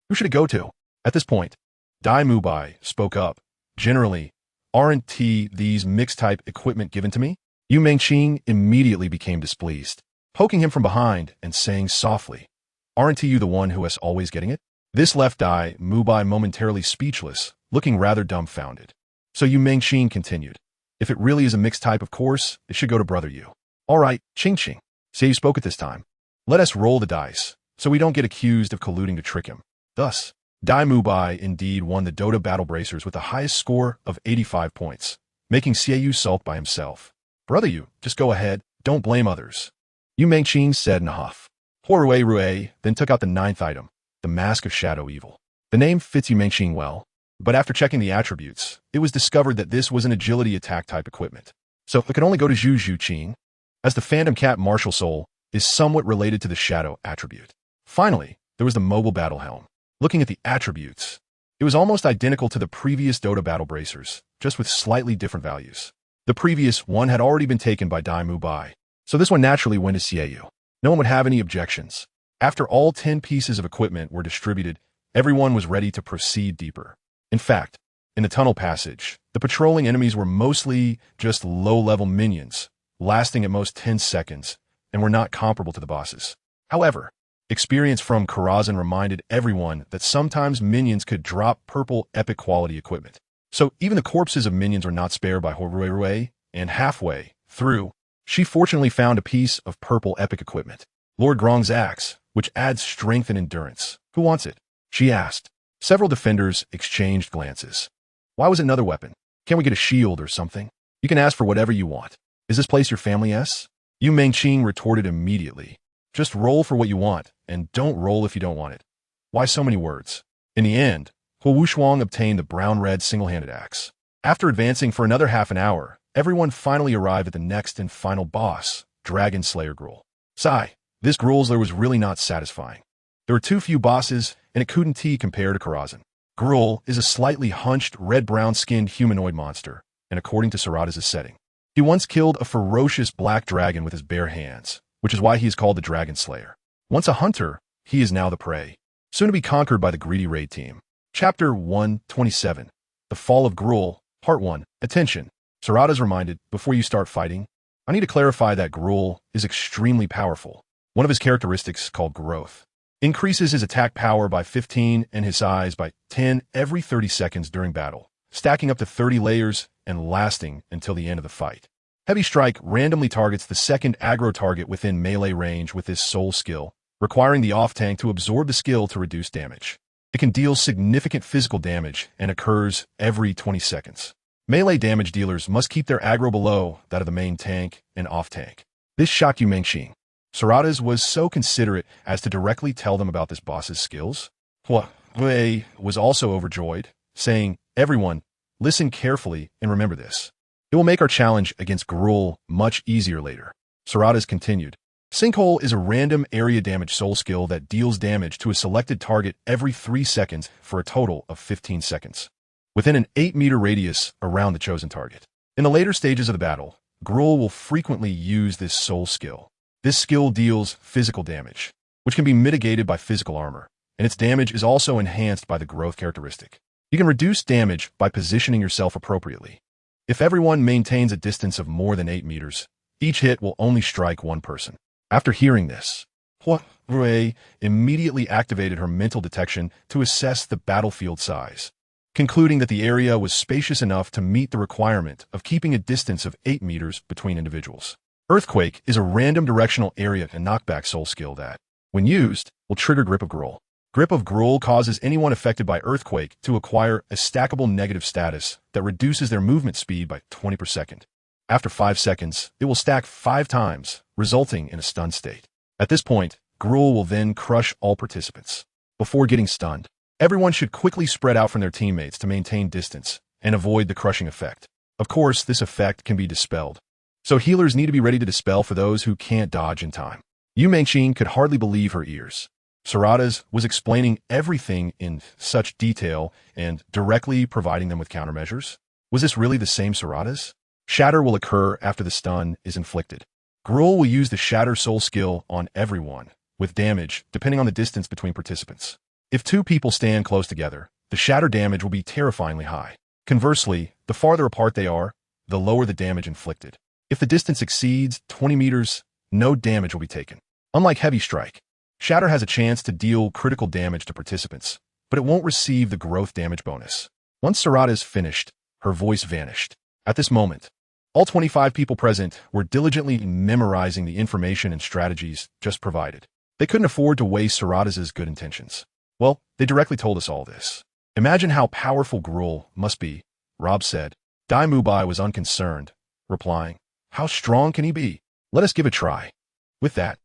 S1: Who should it go to? At this point, Dai Mubai spoke up. Generally, aren't these mixed-type equipment given to me? Yu Mengqing immediately became displeased, poking him from behind and saying softly, "Aren't you the one who is always getting it?" This left Dai Mubai momentarily speechless, looking rather dumbfounded. So Yu Mengqing continued, "If it really is a mixed type, of course, it should go to Brother Yu." "All right, Chenxiang, say you spoke at this time. Let us roll the dice, so we don't get accused of colluding to trick him." Thus, Dai Mubai indeed won the Dota Battle Bracers with the highest score of 85 points, making Xiao sulk by himself. "Brother Yu, just go ahead, don't blame others," Yu Mengqing said in a huff. Rue then took out the 9th item, the Mask of Shadow Evil. The name fits Yu Mengqing well, but after checking the attributes, it was discovered that this was an agility attack type equipment. So it could only go to Zhuqing, as the Phantom Cat Martial Soul is somewhat related to the Shadow attribute. Finally, there was the Mobile Battle Helm. Looking at the attributes, it was almost identical to the previous Dota Battle Bracers, just with slightly different values. The previous one had already been taken by Dai Mubai, so this one naturally went to Xiao. No one would have any objections. After all 10 pieces of equipment were distributed, everyone was ready to proceed deeper. In fact, in the tunnel passage, the patrolling enemies were mostly just low-level minions, lasting at most 10 seconds, and were not comparable to the bosses. However, experience from Karazhan reminded everyone that sometimes minions could drop purple epic quality equipment. So even the corpses of minions were not spared by Rue, and halfway through, she fortunately found a piece of purple epic equipment. Lord Grong's axe, which adds strength and endurance. "Who wants it?" she asked. Several defenders exchanged glances. "Why was it another weapon? Can't we get a shield or something?" "You can ask for whatever you want. Is this place your family's?" Yu Mengqing retorted immediately. "Just roll for what you want, and don't roll if you don't want it." Why so many words? In the end, Hu Wushuang obtained the brown-red single-handed axe. After advancing for another half an hour, everyone finally arrived at the next and final boss, Dragon Slayer Gruul. Sigh, this Gruul was really not satisfying. There were too few bosses, and it couldn't compare to Karazhan. Gruul is a slightly hunched, red-brown-skinned humanoid monster, and according to Sarada's setting, he once killed a ferocious black dragon with his bare hands, which is why he is called the Dragon Slayer. Once a hunter, he is now the prey, soon to be conquered by the greedy raid team. Chapter 127, The Fall of Gruul, Part 1. Attention. Sarada's reminded, before you start fighting, I need to clarify that Gruul is extremely powerful. One of his characteristics, called Growth, increases his attack power by 15 and his size by 10 every 30 seconds during battle, stacking up to 30 layers and lasting until the end of the fight. Heavy Strike randomly targets the second aggro target within melee range with his soul skill, requiring the off-tank to absorb the skill to reduce damage. It can deal significant physical damage and occurs every 20 seconds. Melee damage dealers must keep their aggro below that of the main tank and off-tank. This shocked Yu Mengqing. Sarada's was so considerate as to directly tell them about this boss's skills. Wei was also overjoyed, saying, "Everyone, listen carefully and remember this. It will make our challenge against Gruul much easier later." Sarada's continued, Sinkhole is a random area damage soul skill that deals damage to a selected target every 3 seconds for a total of 15 seconds. within an 8-meter radius around the chosen target. In the later stages of the battle, Gruul will frequently use this soul skill. This skill deals physical damage, which can be mitigated by physical armor, and its damage is also enhanced by the growth characteristic. You can reduce damage by positioning yourself appropriately. If everyone maintains a distance of more than 8 meters, each hit will only strike one person. After hearing this, Rui immediately activated her mental detection to assess the battlefield size, concluding that the area was spacious enough to meet the requirement of keeping a distance of 8 meters between individuals. Earthquake is a random directional area and knockback soul skill that, when used, will trigger Grip of Gruul. Grip of Gruul causes anyone affected by Earthquake to acquire a stackable negative status that reduces their movement speed by 20 per second. After 5 seconds, it will stack 5 times, resulting in a stunned state. At this point, Gruul will then crush all participants. Before getting stunned, everyone should quickly spread out from their teammates to maintain distance and avoid the crushing effect. Of course, this effect can be dispelled, so healers need to be ready to dispel for those who can't dodge in time. Yu Mengqing could hardly believe her ears. Sarada's was explaining everything in such detail and directly providing them with countermeasures. Was this really the same Sarada's? Shatter will occur after the stun is inflicted. Gruul will use the Shatter soul skill on everyone, with damage depending on the distance between participants. If 2 people stand close together, the Shatter damage will be terrifyingly high. Conversely, the farther apart they are, the lower the damage inflicted. If the distance exceeds 20 meters, no damage will be taken. Unlike Heavy Strike, Shatter has a chance to deal critical damage to participants, but it won't receive the growth damage bonus. Once Sarada is finished, her voice vanished. At this moment, all 25 people present were diligently memorizing the information and strategies just provided. They couldn't afford to waste Sarada's good intentions. Well, they directly told us all this. Imagine how powerful Gruul must be, Rob said. Dai Mubai was unconcerned, replying, "How strong can he be? Let us give it a try." With that,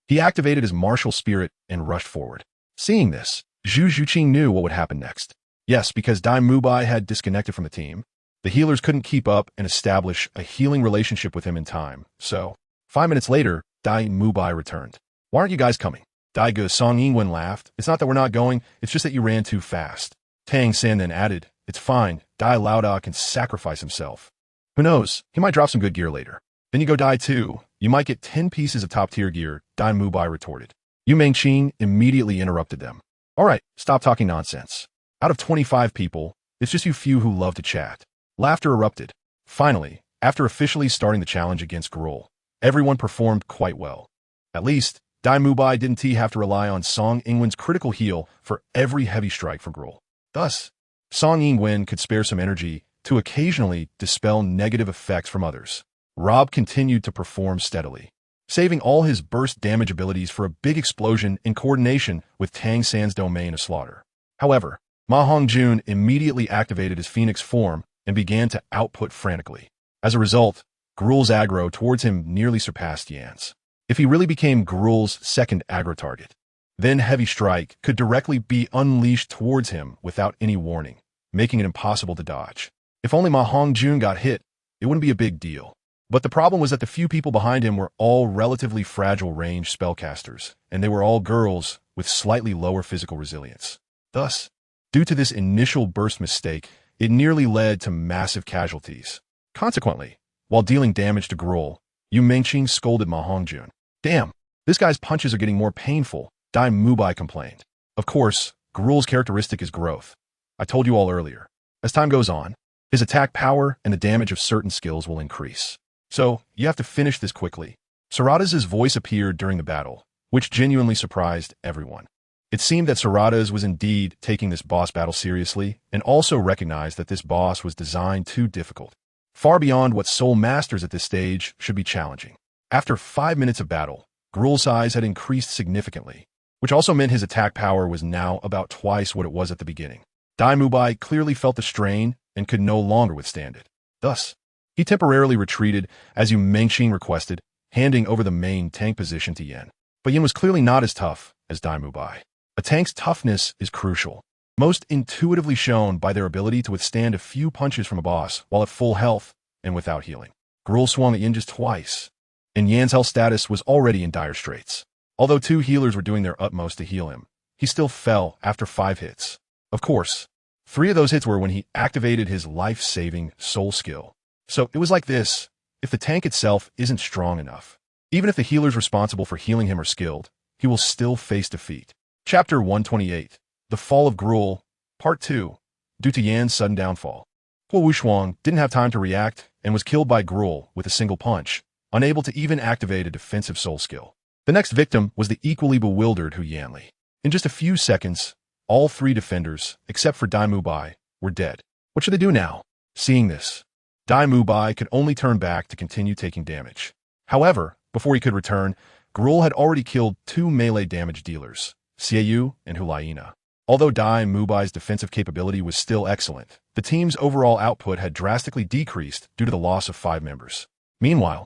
S1: he activated his martial spirit and rushed forward. Seeing this, Zhuqing knew what would happen next. Yes, because Dai Mubai had disconnected from the team, the healers couldn't keep up and establish a healing relationship with him in time, so 5 minutes later, Dai Mubai returned. "Why aren't you guys coming?" Daigo Song Yingwen laughed. "It's not that we're not going, it's just that you ran too fast." Tang San then added, "It's fine, Dai Laoda can sacrifice himself. Who knows, he might drop some good gear later. Then you go die too. You might get 10 pieces of top-tier gear," Dai Mubai retorted. Yu Mengqing immediately interrupted them. "All right, stop talking nonsense. Out of 25 people, it's just you few who love to chat." Laughter erupted. Finally, after officially starting the challenge against Gruul, everyone performed quite well. At least, Dai Mubai didn't have to rely on Song Yingwen's critical heal for every heavy strike for Gruul. Thus, Song Yingwen could spare some energy to occasionally dispel negative effects from others. Rob continued to perform steadily, saving all his burst damage abilities for a big explosion in coordination with Tang San's domain of slaughter. However, Ma Hongjun immediately activated his phoenix form and began to output frantically. As a result, Gruul's aggro towards him nearly surpassed Yan's. If he really became Gruul's second aggro target, then Heavy Strike could directly be unleashed towards him without any warning, making it impossible to dodge. If only Ma Hongjun got hit, it wouldn't be a big deal. But the problem was that the few people behind him were all relatively fragile range spellcasters, and they were all girls with slightly lower physical resilience. Thus, due to this initial burst mistake, it nearly led to massive casualties. Consequently, while dealing damage to Gruul, Yu Mengqing scolded Ma Hongjun. "Damn, this guy's punches are getting more painful," Dai Mubai complained. Of course, Gruul's characteristic is growth. I told you all earlier. As time goes on, his attack power and the damage of certain skills will increase. So, you have to finish this quickly. Sarada's voice appeared during the battle, which genuinely surprised everyone. It seemed that Sarada's was indeed taking this boss battle seriously, and also recognized that this boss was designed too difficult, far beyond what soul masters at this stage should be challenging. After 5 minutes of battle, Gruul's size had increased significantly, which also meant his attack power was now about twice what it was at the beginning. Dai Mubai clearly felt the strain and could no longer withstand it. Thus, he temporarily retreated as Yu Mengqing requested, handing over the main tank position to Yen. But Yen was clearly not as tough as Dai Mubai. A tank's toughness is crucial, most intuitively shown by their ability to withstand a few punches from a boss while at full health and without healing. Gruul swung at Yen just twice, and Yan's health status was already in dire straits. Although 2 healers were doing their utmost to heal him, he still fell after 5 hits. Of course, 3 of those hits were when he activated his life-saving soul skill. So it was like this: if the tank itself isn't strong enough, even if the healers responsible for healing him are skilled, he will still face defeat. Chapter 128. The Fall of Gruul, Part 2. Due to Yan's sudden downfall, Huo Wuxuang didn't have time to react and was killed by Gruul with a single punch, unable to even activate a defensive soul skill. The next victim was the equally bewildered Hu Yanli. In just a few seconds, all 3 defenders, except for Dai Mubai, were dead. What should they do now? Seeing this, Dai Mubai could only turn back to continue taking damage. However, before he could return, Gruul had already killed 2 melee damage dealers, Xiao and Hulaina. Although Dai Mubai's defensive capability was still excellent, the team's overall output had drastically decreased due to the loss of 5 members. Meanwhile,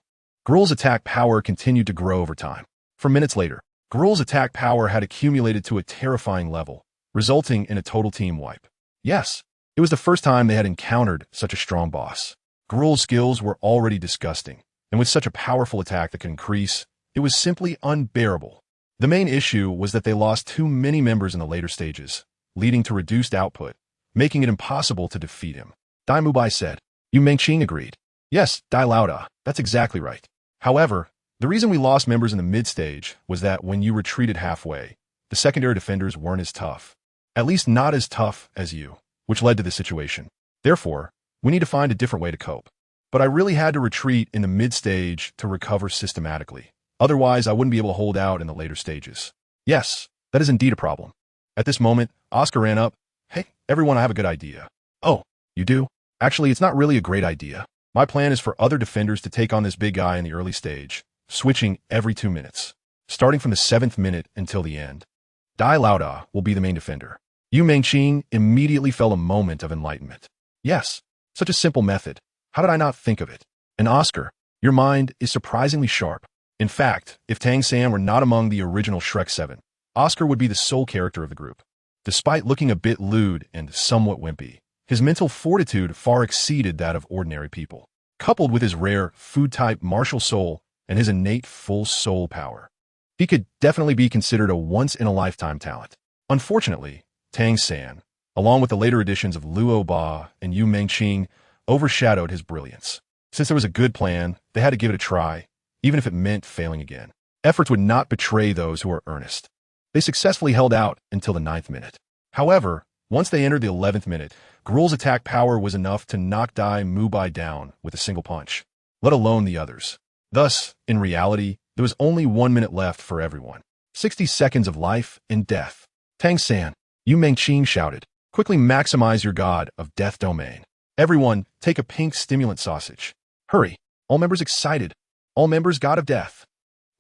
S1: Gruul's attack power continued to grow over time. For minutes later, Gruul's attack power had accumulated to a terrifying level, resulting in a total team wipe. Yes, it was the first time they had encountered such a strong boss. Gruul's skills were already disgusting, and with such a powerful attack that could increase, it was simply unbearable. The main issue was that they lost too many members in the later stages, leading to reduced output, making it impossible to defeat him. Dai Mubai said. Yu Mengqing agreed. Yes, Dai Lauda, that's exactly right. However, the reason we lost members in the mid-stage was that when you retreated halfway, the secondary defenders weren't as tough. At least not as tough as you, which led to this situation. Therefore, we need to find a different way to cope. But I really had to retreat in the mid-stage to recover systematically. Otherwise, I wouldn't be able to hold out in the later stages. Yes, that is indeed a problem. At this moment, Oscar ran up. Hey, everyone, I have a good idea. Oh, you do? Actually, it's not really a great idea. My plan is for other defenders to take on this big guy in the early stage, switching every 2 minutes, starting from the 7th minute until the end. Dai Lauda will be the main defender. Yu Mengqing immediately felt a moment of enlightenment. Yes, such a simple method. How did I not think of it? And Oscar, your mind is surprisingly sharp. In fact, if Tang San were not among the original Shrek 7, Oscar would be the sole character of the group. Despite looking a bit lewd and somewhat wimpy, his mental fortitude far exceeded that of ordinary people. Coupled with his rare, food-type martial soul and his innate full soul power, he could definitely be considered a once-in-a-lifetime talent. Unfortunately, Tang San, along with the later additions of LuoBo and Yu Mengqing, overshadowed his brilliance. Since there was a good plan, they had to give it a try, even if it meant failing again. Efforts would not betray those who are earnest. They successfully held out until the 9th minute. However, once they entered the 11th minute, Gruul's attack power was enough to knock Dai Mubai down with a single punch, let alone the others. Thus, in reality, there was only 1 minute left for everyone. 60 seconds of life and death. Tang San, Yu Mengqing shouted, quickly maximize your god of death domain. Everyone, take a pink stimulant sausage. Hurry, all members excited. All members god of death.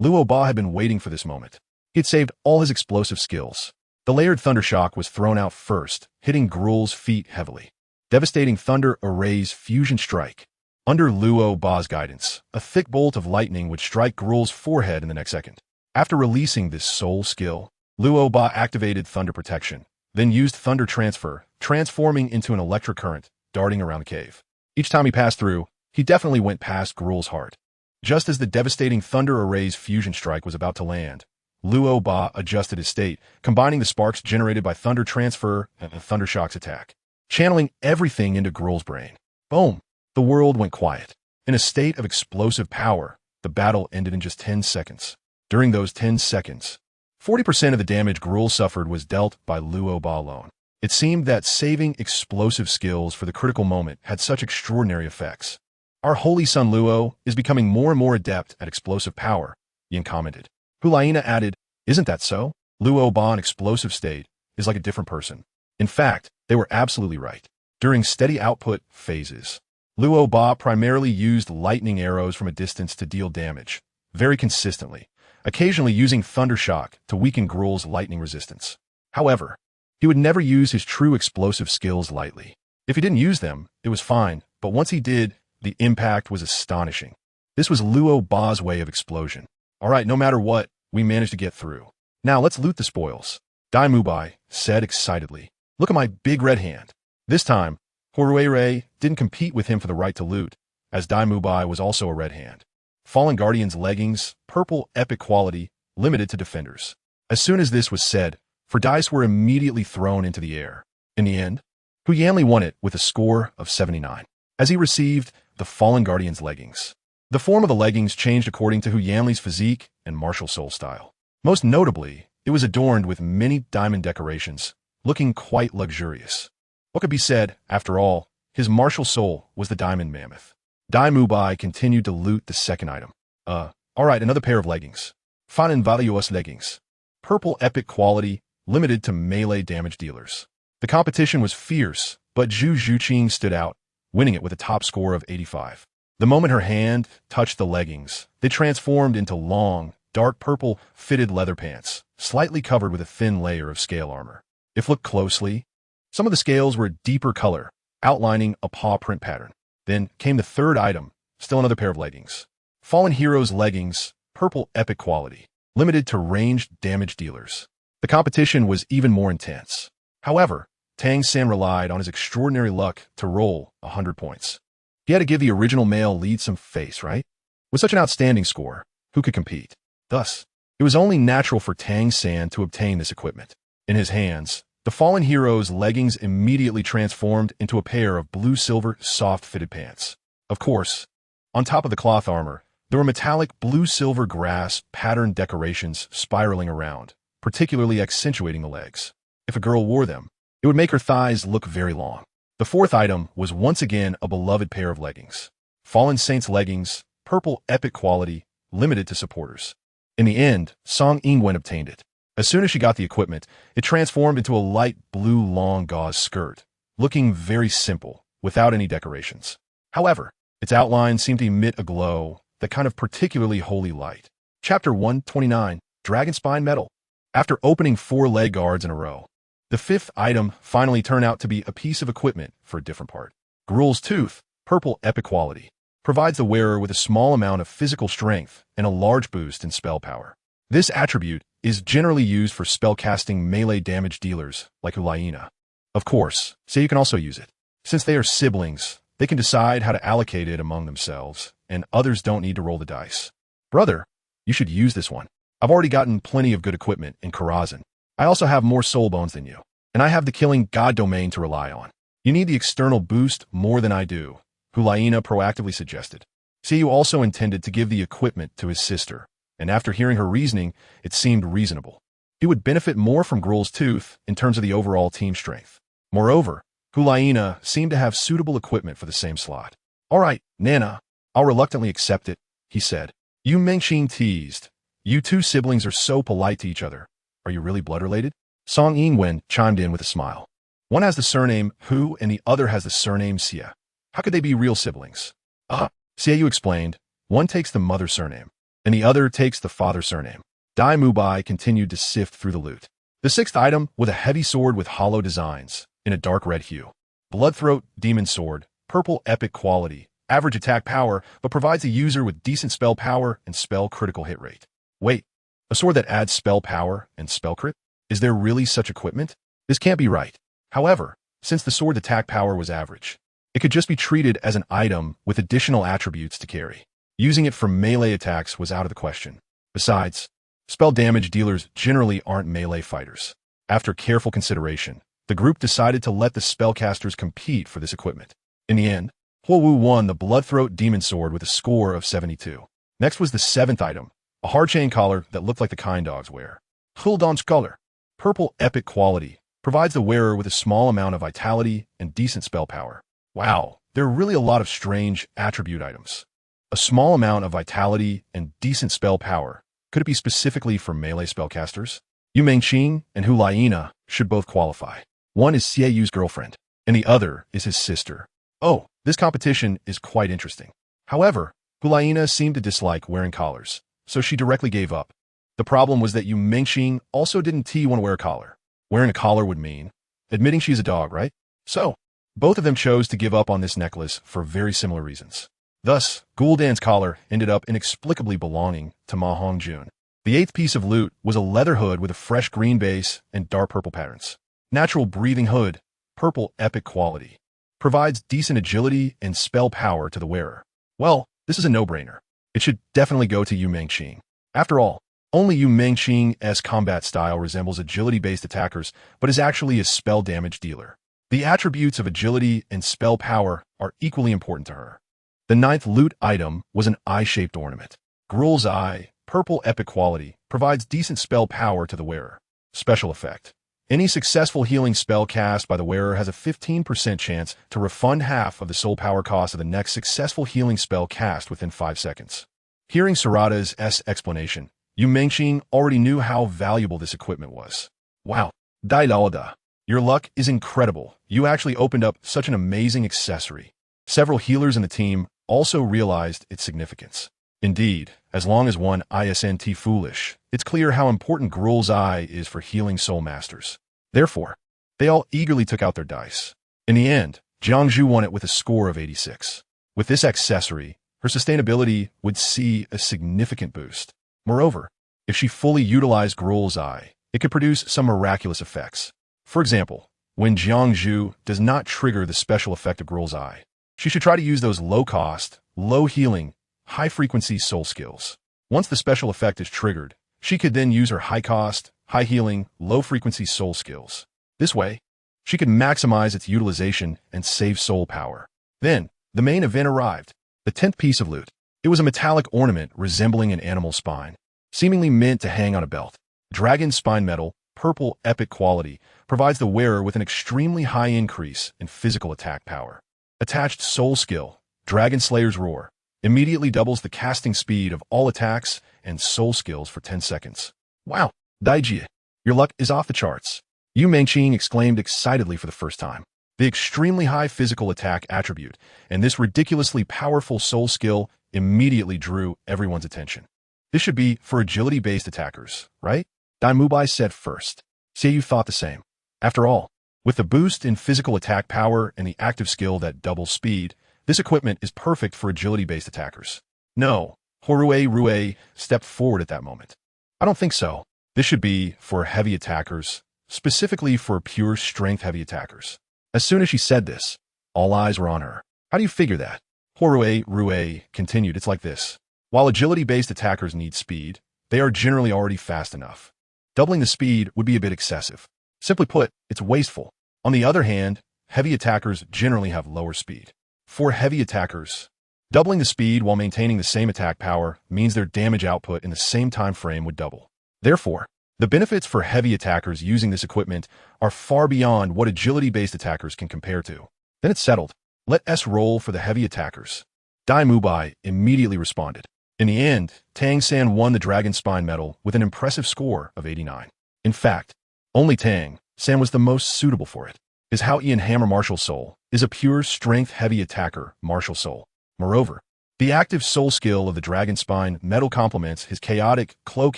S1: LuoBo had been waiting for this moment. He had saved all his explosive skills. The layered thunder shock was thrown out first, hitting Gruul's feet heavily. Devastating thunder arrays fusion strike. Under LuoBo's guidance, a thick bolt of lightning would strike Gruul's forehead in the next second. After releasing this soul skill, LuoBo activated thunder protection, then used thunder transfer, transforming into an electric current, darting around the cave. Each time he passed through, he definitely went past Gruul's heart. Just as the devastating thunder array's fusion strike was about to land, LuoBo adjusted his state, combining the sparks generated by thunder transfer and the thunder shock's attack, channeling everything into Gruul's brain. Boom! The world went quiet. In a state of explosive power, the battle ended in just 10 seconds. During those 10 seconds, 40% of the damage Gruul suffered was dealt by LuoBo alone. It seemed that saving explosive skills for the critical moment had such extraordinary effects. Our holy son Luo is becoming more and more adept at explosive power, Yin commented. Hulaina added, isn't that so? LuoBo in explosive state is like a different person. In fact, they were absolutely right. During steady output phases, LuoBo primarily used lightning arrows from a distance to deal damage, very consistently, occasionally using thunder shock to weaken Gruul's lightning resistance. However, he would never use his true explosive skills lightly. If he didn't use them, it was fine, but once he did, the impact was astonishing. This was LuoBo's way of explosion. All right, no matter what, we managed to get through. Now let's loot the spoils. Dai Mubai said excitedly. Look at my big red hand. This time, Horuere didn't compete with him for the right to loot, as Dai Mubai was also a red hand. Fallen Guardian's leggings, purple epic quality, limited to defenders. As soon as this was said, 4 dice were immediately thrown into the air. In the end, Hu Yanli won it with a score of 79, as he received the Fallen Guardian's leggings. The form of the leggings changed according to Hu Yanli's physique and martial soul style. Most notably, it was adorned with many diamond decorations, looking quite luxurious. What could be said, after all, his martial soul was the diamond mammoth. Mubai continued to loot the second item. Alright, another pair of leggings. Fanen Valios leggings. Purple epic quality, limited to melee damage dealers. The competition was fierce, but Zhuqing stood out, winning it with a top score of 85. The moment her hand touched the leggings, they transformed into long, dark purple fitted leather pants, slightly covered with a thin layer of scale armor. If looked closely, some of the scales were a deeper color, outlining a paw print pattern. Then came the third item, still another pair of leggings. Fallen Heroes leggings, purple epic quality, limited to ranged damage dealers. The competition was even more intense. However, Tang San relied on his extraordinary luck to roll 100 points. He had to give the original male lead some face, right? With such an outstanding score, who could compete? Thus, it was only natural for Tang San to obtain this equipment. In his hands, the Fallen Heroes leggings immediately transformed into a pair of blue-silver soft-fitted pants. Of course, on top of the cloth armor, there were metallic blue-silver grass patterned decorations spiraling around, particularly accentuating the legs. If a girl wore them, it would make her thighs look very long. The fourth item was once again a beloved pair of leggings. Fallen Saints leggings, purple epic quality, limited to supporters. In the end, Song Yingwen obtained it. As soon as she got the equipment, it transformed into a light blue long gauze skirt, looking very simple, without any decorations. However, its outline seemed to emit a glow, that kind of particularly holy light. Chapter 129, Dragon Spine Metal. After opening 4 leg guards in a row, the fifth item finally turned out to be a piece of equipment for a different part. Gruul's Tooth, purple epic quality, provides the wearer with a small amount of physical strength and a large boost in spell power. This attribute is generally used for spellcasting melee damage dealers like Ulaina. Of course, Xiao can also use it. Since they are siblings, they can decide how to allocate it among themselves, and others don't need to roll the dice. Brother, you should use this one. I've already gotten plenty of good equipment in Karazhan. I also have more soul bones than you, and I have the killing god domain to rely on. You need the external boost more than I do, Ulaina proactively suggested. Xiao also intended to give the equipment to his sister, and after hearing her reasoning, it seemed reasonable. He would benefit more from Gruul's Tooth in terms of the overall team strength. Moreover, Ulaina seemed to have suitable equipment for the same slot. All right, Nana, I'll reluctantly accept it, he said. Yu Mengxing teased. You two siblings are so polite to each other. Are you really blood-related? Song Yingwen chimed in with a smile. One has the surname Hu and the other has the surname Xia. How could they be real siblings? Xiao explained. One takes the mother surname, and the other takes the father surname. Mubai continued to sift through the loot. The sixth item was a heavy sword with hollow designs, in a dark red hue. Bloodthroat Demon Sword, purple epic quality, average attack power, but provides the user with decent spell power and spell critical hit rate. Wait, a sword that adds spell power and spell crit? Is there really such equipment? This can't be right. However, since the sword's attack power was average, it could just be treated as an item with additional attributes to carry. Using it for melee attacks was out of the question. Besides, spell damage dealers generally aren't melee fighters. After careful consideration, the group decided to let the spellcasters compete for this equipment. In the end, Huowu won the Bloodthroat Demon Sword with a score of 72. Next was the seventh item, a hard chain collar that looked like the kind dogs wear. Huldon's collar, purple epic quality, provides the wearer with a small amount of vitality and decent spell power. Wow, there are really a lot of strange attribute items. A small amount of vitality and decent spell power. Could it be specifically for melee spellcasters? Yu Mengxing and Ulaina should both qualify. One is Xiao's girlfriend, and the other is his sister. Oh, this competition is quite interesting. However, Ulaina seemed to dislike wearing collars, so she directly gave up. The problem was that Yu Mengxing also didn't want to wear a collar. Wearing a collar would mean admitting she's a dog, right? So, both of them chose to give up on this necklace for very similar reasons. Thus, Gul'dan's collar ended up inexplicably belonging to Ma Hongjun. The eighth piece of loot was a leather hood with a fresh green base and dark purple patterns. Natural breathing hood, purple epic quality. Provides decent agility and spell power to the wearer. Well, this is a no-brainer. It should definitely go to Yu Mengxing. After all, only Yu Mengxing's combat style resembles agility-based attackers, but is actually a spell damage dealer. The attributes of agility and spell power are equally important to her. The ninth loot item was an eye-shaped ornament. Gruul's Eye, purple epic quality, provides decent spell power to the wearer. Special effect. Any successful healing spell cast by the wearer has a 15% chance to refund half of the soul power cost of the next successful healing spell cast within 5 seconds. Hearing Sarada's explanation, Yu Mengqing already knew how valuable this equipment was. Wow, Dailao, your luck is incredible. You actually opened up such an amazing accessory. Several healers in the team also realized its significance. Indeed, as long as one isn't foolish, it's clear how important Gruul's Eye is for healing soul masters. Therefore, they all eagerly took out their dice. In the end, Jiangzhu won it with a score of 86. With this accessory, her sustainability would see a significant boost. Moreover, if she fully utilized Gruul's Eye, it could produce some miraculous effects. For example, when Jiangzhu does not trigger the special effect of Gruul's Eye, she should try to use those low-cost, low-healing, high-frequency soul skills. Once the special effect is triggered, she could then use her high-cost, high-healing, low-frequency soul skills. This way, she could maximize its utilization and save soul power. Then, the main event arrived. The 10th piece of loot. It was a metallic ornament resembling an animal spine, seemingly meant to hang on a belt. Dragon spine metal, purple epic quality, provides the wearer with an extremely high increase in physical attack power. Attached soul skill, Dragon Slayer's Roar, immediately doubles the casting speed of all attacks and soul skills for 10 seconds. Wow, Daiji, your luck is off the charts. Yu Mengqing exclaimed excitedly for the first time. The extremely high physical attack attribute and this ridiculously powerful soul skill immediately drew everyone's attention. This should be for agility-based attackers, right? Mubai said first. Xiao thought the same. After all, with the boost in physical attack power and the active skill that doubles speed, this equipment is perfect for agility-based attackers. No, Rue stepped forward at that moment. I don't think so. This should be for heavy attackers, specifically for pure strength heavy attackers. As soon as she said this, all eyes were on her. How do you figure that? Rue continued, it's like this. While agility-based attackers need speed, they are generally already fast enough. Doubling the speed would be a bit excessive. Simply put, it's wasteful. On the other hand, heavy attackers generally have lower speed. For heavy attackers, doubling the speed while maintaining the same attack power means their damage output in the same time frame would double. Therefore, the benefits for heavy attackers using this equipment are far beyond what agility-based attackers can compare to. Then it's settled. Let S roll for the heavy attackers. Mubai immediately responded. In the end, Tang San won the Dragon Spine medal with an impressive score of 89. In fact, only Tang San was the most suitable for it. His Hao Ian Hammer Martial Soul is a pure strength heavy attacker martial soul. Moreover, the active soul skill of the Dragon Spine medal complements his chaotic cloak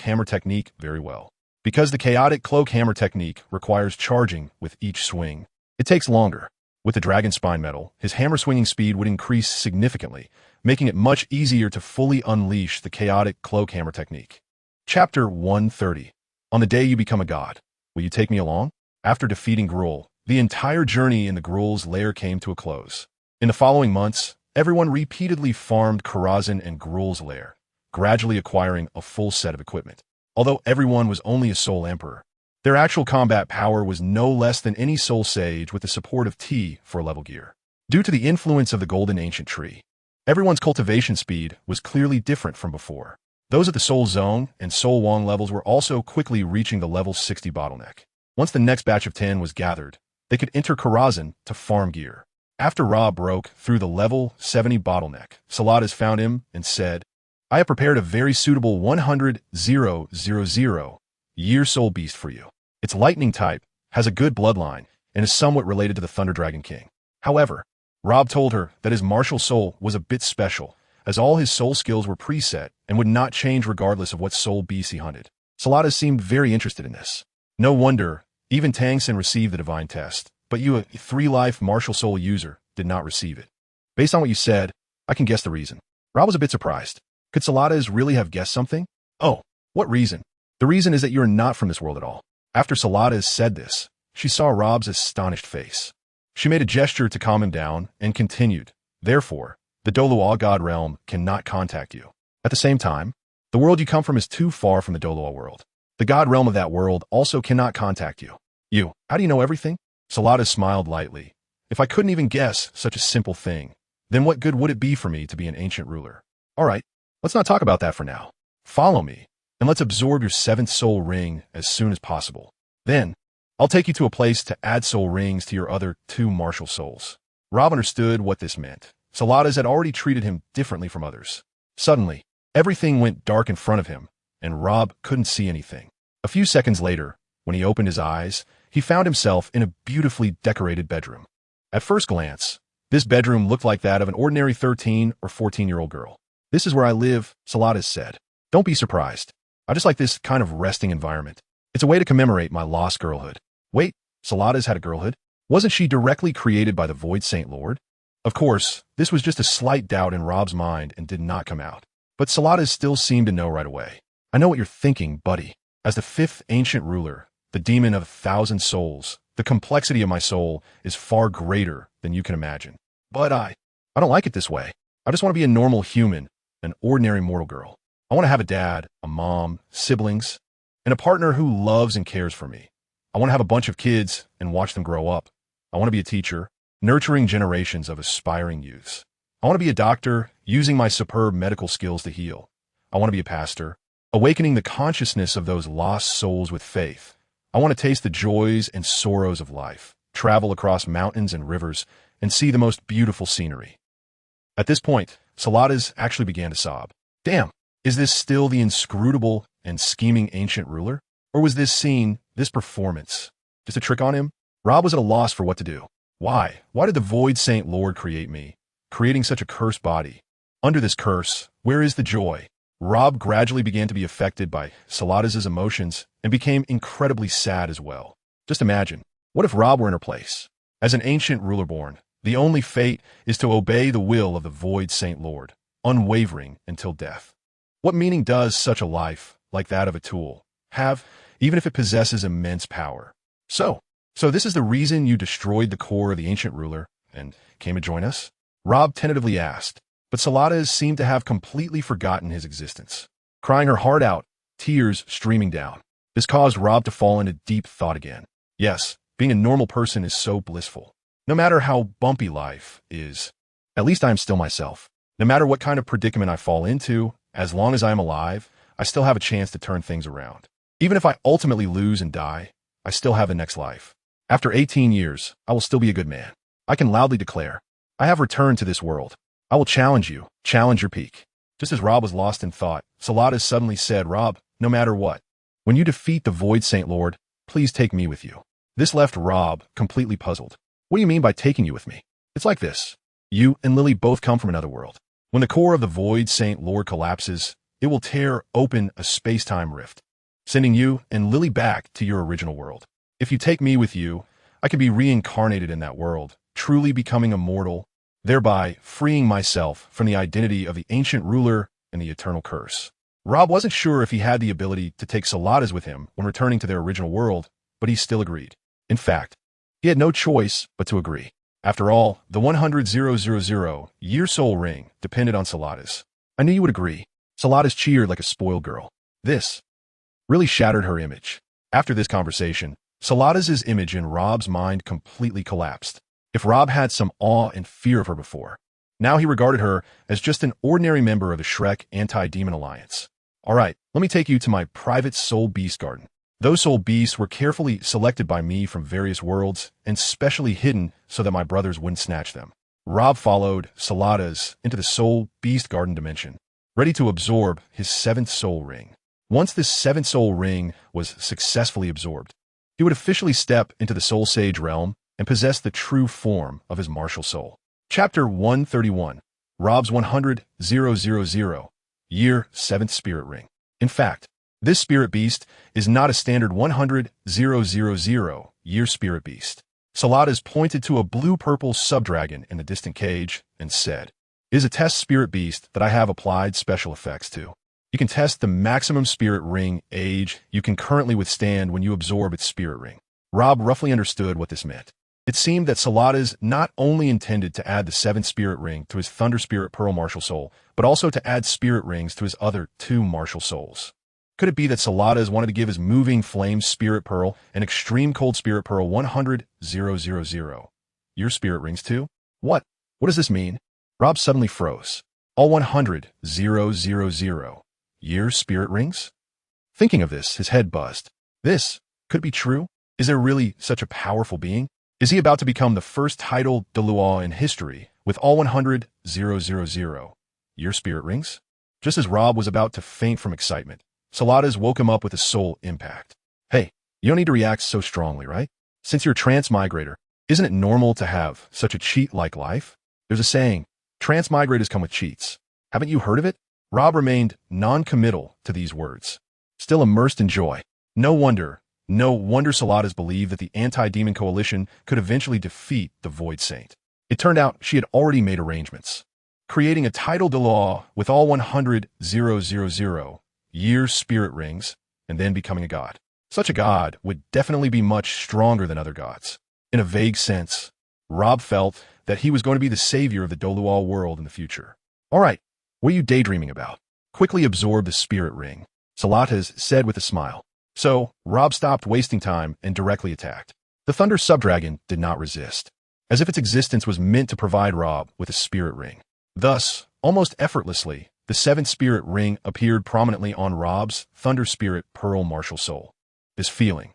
S1: hammer technique very well. Because the chaotic cloak hammer technique requires charging with each swing, it takes longer. With the Dragon Spine medal, his hammer swinging speed would increase significantly, making it much easier to fully unleash the chaotic cloak hammer technique. Chapter 130. On the day you become a god, will you take me along? After defeating Gruul, the entire journey in the Gruul's lair came to a close. In the following months, everyone repeatedly farmed Karazhan and Gruul's lair, gradually acquiring a full set of equipment. Although everyone was only a soul emperor, their actual combat power was no less than any soul sage with the support of T for level gear. Due to the influence of the golden ancient tree, everyone's cultivation speed was clearly different from before. Those at the Soul Zone and Soul Wang levels were also quickly reaching the level 60 bottleneck. Once the next batch of 10 was gathered, they could enter Karazhan to farm gear. After Ra broke through the level 70 bottleneck, Saladas found him and said, I have prepared a very suitable 100,000 year soul beast for you. Its lightning type, has a good bloodline, and is somewhat related to the Thunder Dragon King. However, Rob told her that his martial soul was a bit special, as all his soul skills were preset and would not change regardless of what soul beast he hunted. Saladas seemed very interested in this. No wonder, even Tangsen received the divine test, but you, a 3-life martial soul user, did not receive it. Based on what you said, I can guess the reason. Rob was a bit surprised. Could Saladas really have guessed something? Oh, what reason? The reason is that you are not from this world at all. After Saladas said this, she saw Rob's astonished face. She made a gesture to calm him down and continued, therefore, the Douluo God realm cannot contact you. At the same time, the world you come from is too far from the Douluo world. The God realm of that world also cannot contact you. You, how do you know everything? Salada smiled lightly. If I couldn't even guess such a simple thing, then what good would it be for me to be an ancient ruler? All right, let's not talk about that for now. Follow me, and let's absorb your 7th soul ring as soon as possible. Then, I'll take you to a place to add soul rings to your other 2 martial souls. Rob understood what this meant. Saladas had already treated him differently from others. Suddenly, everything went dark in front of him, and Rob couldn't see anything. A few seconds later, when he opened his eyes, he found himself in a beautifully decorated bedroom. At first glance, this bedroom looked like that of an ordinary 13 or 14-year-old girl. This is where I live, Saladas said. Don't be surprised. I just like this kind of resting environment. It's a way to commemorate my lost girlhood. Wait, Saladas had a girlhood? Wasn't she directly created by the Void Saint Lord? Of course, this was just a slight doubt in Rob's mind and did not come out. But Saladas still seemed to know right away. I know what you're thinking, buddy. As the 5th ancient ruler, the demon of 1,000 souls, the complexity of my soul is far greater than you can imagine. But I don't like it this way. I just want to be a normal human, an ordinary mortal girl. I want to have a dad, a mom, siblings, and a partner who loves and cares for me. I want to have a bunch of kids and watch them grow up. I want to be a teacher, nurturing generations of aspiring youths. I want to be a doctor, using my superb medical skills to heal. I want to be a pastor, awakening the consciousness of those lost souls with faith. I want to taste the joys and sorrows of life, travel across mountains and rivers, and see the most beautiful scenery. At this point, Saladas actually began to sob. Damn, is this still the inscrutable and scheming ancient ruler? Or was this scene, this performance, just a trick on him? Rob was at a loss for what to do. Why? Why did the Void Saint Lord create me, creating such a cursed body? Under this curse, where is the joy? Rob gradually began to be affected by Saladas' emotions and became incredibly sad as well. Just imagine, what if Rob were in her place? As an ancient ruler born, the only fate is to obey the will of the Void Saint Lord, unwavering until death. What meaning does such a life, like that of a tool, have, even if it possesses immense power? So this is the reason you destroyed the core of the ancient ruler and came to join us? Rob tentatively asked, but Saladas seemed to have completely forgotten his existence. Crying her heart out, tears streaming down. This caused Rob to fall into deep thought again. Yes, being a normal person is so blissful. No matter how bumpy life is, at least I am still myself. No matter what kind of predicament I fall into, as long as I am alive, I still have a chance to turn things around. Even if I ultimately lose and die, I still have the next life. After 18 years, I will still be a good man. I can loudly declare, I have returned to this world. I will challenge you, challenge your peak. Just as Rob was lost in thought, Saladas suddenly said, Rob, no matter what, when you defeat the Void Saint Lord, please take me with you. This left Rob completely puzzled. What do you mean by taking you with me? It's like this. You and Lili both come from another world. When the core of the Void Saint Lord collapses, it will tear open a space-time rift, sending you and Lili back to your original world. If you take me with you, I can be reincarnated in that world, truly becoming immortal, thereby freeing myself from the identity of the ancient ruler and the eternal curse. Rob wasn't sure if he had the ability to take Saladas with him when returning to their original world, but he still agreed. In fact, he had no choice but to agree. After all, the 100,000 year soul ring depended on Saladas. I knew you would agree. Saladas cheered like a spoiled girl. This really shattered her image. After this conversation, Saladas' image in Rob's mind completely collapsed. If Rob had some awe and fear of her before, now he regarded her as just an ordinary member of the Shrek Anti-Demon Alliance. All right, let me take you to my private soul beast garden. Those soul beasts were carefully selected by me from various worlds and specially hidden so that my brothers wouldn't snatch them. Rob followed Saladas into the soul beast garden dimension, ready to absorb his 7th soul ring. Once this 7th soul ring was successfully absorbed, he would officially step into the soul sage realm and possess the true form of his martial soul. Chapter 131, Rob's 100,000 year 7th spirit ring. In fact, this spirit beast is not a standard 100,000 year spirit beast. Saladas pointed to a blue-purple subdragon in the distant cage and said, "It is a test spirit beast that I have applied special effects to. You can test the maximum spirit ring age you can currently withstand when you absorb its spirit ring." Rob roughly understood what this meant. It seemed that Saladas not only intended to add the 7th spirit ring to his Thunder Spirit Pearl martial soul, but also to add spirit rings to his other 2 martial souls. Could it be that Saladas wanted to give his moving flame spirit pearl and extreme cold spirit pearl 100,000 year spirit rings too? What? What does this mean? Rob suddenly froze. All 100,000 year spirit rings? Thinking of this, his head buzzed. This could be true? Is there really such a powerful being? Is he about to become the first titled Douluo in history with all 100,000 year spirit rings? Just as Rob was about to faint from excitement, Saladas woke him up with a soul impact. Hey, you don't need to react so strongly, right? Since you're a transmigrator, isn't it normal to have such a cheat-like life? There's a saying, transmigrators come with cheats. Haven't you heard of it? Rob remained non-committal to these words, still immersed in joy. No wonder Saladas believed that the anti-demon coalition could eventually defeat the Void Saint. It turned out she had already made arrangements, creating a title de law with all 100,000 year spirit rings, and then becoming a god. Such a god would definitely be much stronger than other gods. In a vague sense, Rob felt that he was going to be the savior of the Douluo world in the future. All right, what are you daydreaming about? Quickly absorb the spirit ring, Saladas said with a smile. So, Rob stopped wasting time and directly attacked. The Thunder Subdragon did not resist, as if its existence was meant to provide Rob with a spirit ring. Thus, almost effortlessly, the seventh spirit ring appeared prominently on Rob's Thunder Spirit Pearl Martial Soul. This feeling.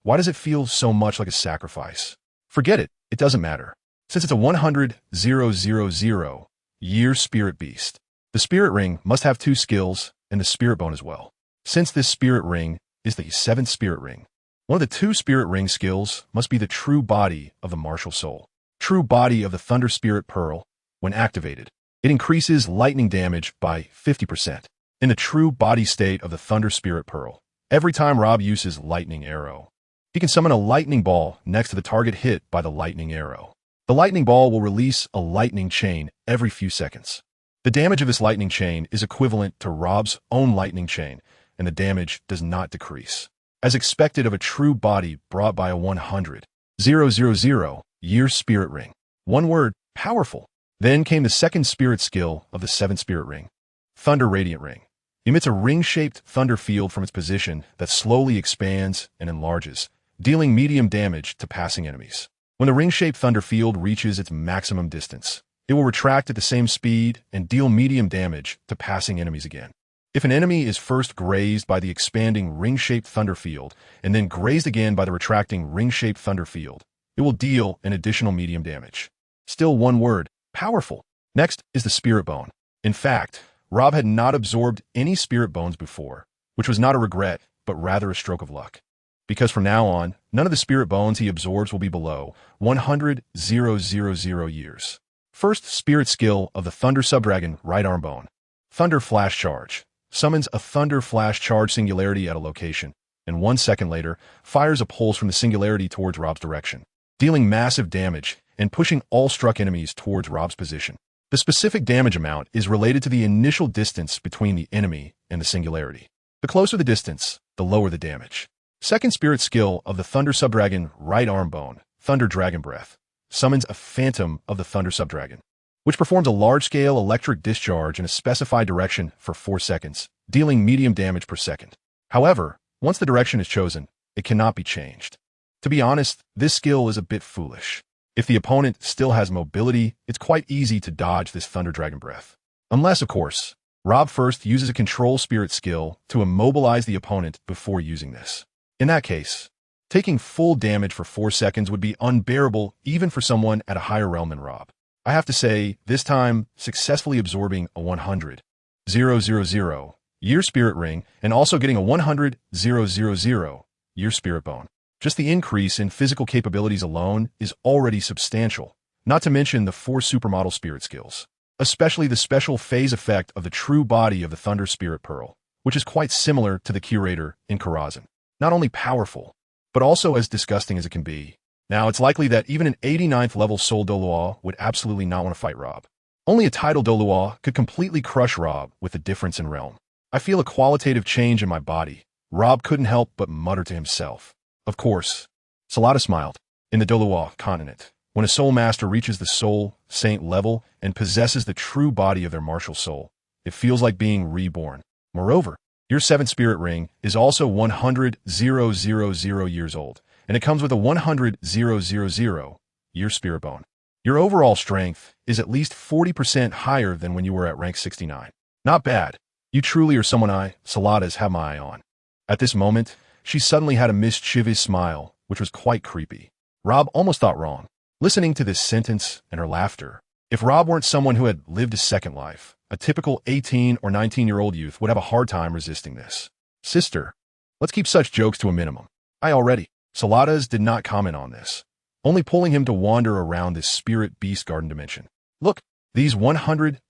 S1: Why does it feel so much like a sacrifice? Forget it, it doesn't matter. Since it's a 100,000 year spirit beast, the spirit ring must have 2 skills and the spirit bone as well. Since this spirit ring is the 7th spirit ring, one of the 2 spirit ring skills must be the true body of the martial soul. True body of the Thunder Spirit Pearl, when activated, it increases lightning damage by 50%. In the true body state of the Thunder Spirit Pearl, every time Rob uses Lightning Arrow, he can summon a lightning ball next to the target hit by the lightning arrow. The lightning ball will release a lightning chain every few seconds. The damage of this lightning chain is equivalent to Rob's own lightning chain, and the damage does not decrease, as expected of a true body brought by a 100,000 year spirit ring. One word, powerful. Then came the second spirit skill of the 7th spirit ring. Thunder Radiant Ring. Emits a ring-shaped thunder field from its position that slowly expands and enlarges, dealing medium damage to passing enemies. When the ring-shaped thunder field reaches its maximum distance, it will retract at the same speed and deal medium damage to passing enemies again. If an enemy is first grazed by the expanding ring-shaped thunder field and then grazed again by the retracting ring-shaped thunder field, it will deal an additional medium damage. Still one word, powerful. Next is the spirit bone. In fact, Rob had not absorbed any spirit bones before, which was not a regret, but rather a stroke of luck. Because from now on, none of the spirit bones he absorbs will be below 100,000 years. First spirit skill of the Thunder Subdragon Right Arm Bone. Thunder Flash Charge. Summons a Thunder Flash Charge singularity at a location, and 1 second later, fires a pulse from the singularity towards Rob's direction, dealing massive damage and pushing all struck enemies towards Rob's position. The specific damage amount is related to the initial distance between the enemy and the singularity. The closer the distance, the lower the damage. Second spirit skill of the Thunder Subdragon Right Arm Bone, Thunder Dragon Breath, summons a Phantom of the Thunder Subdragon, which performs a large-scale electric discharge in a specified direction for 4 seconds, dealing medium damage per second. However, once the direction is chosen, it cannot be changed. To be honest, this skill is a bit foolish. If the opponent still has mobility, it's quite easy to dodge this Thunder Dragon Breath. Unless, of course, Rob first uses a Control Spirit skill to immobilize the opponent before using this. In that case, taking full damage for 4 seconds would be unbearable even for someone at a higher realm than Rob. I have to say, this time, successfully absorbing a 100,000 year spirit ring and also getting a 100,000 year spirit bone. Just the increase in physical capabilities alone is already substantial, not to mention the 4 supermodel spirit skills, especially the special phase effect of the true body of the Thunder Spirit Pearl, which is quite similar to the Curator in Karazhan. Not only powerful, but also as disgusting as it can be. Now, it's likely that even an 89th level Soul Douluo would absolutely not want to fight Rob. Only a title Douluo could completely crush Rob with the difference in realm. I feel a qualitative change in my body. Rob couldn't help but mutter to himself. Of course, Saladas smiled. In the Douluo continent, when a soul master reaches the soul saint level and possesses the true body of their martial soul, it feels like being reborn. Moreover, Your 7th spirit ring is also 100,000 years old, and it comes with a 100,000 year spirit bone. Your overall strength is at least 40% higher than when you were at rank 69. Not bad. You truly are someone Saladas, have my eye on. At this moment, she suddenly had a mischievous smile, which was quite creepy. Rob almost thought wrong, listening to this sentence and her laughter. If Rob weren't someone who had lived a second life, a typical 18 or 19-year-old youth would have a hard time resisting this. Sister, let's keep such jokes to a minimum. Saladas did not comment on this, only pulling him to wander around this spirit beast garden dimension. Look, these 100,000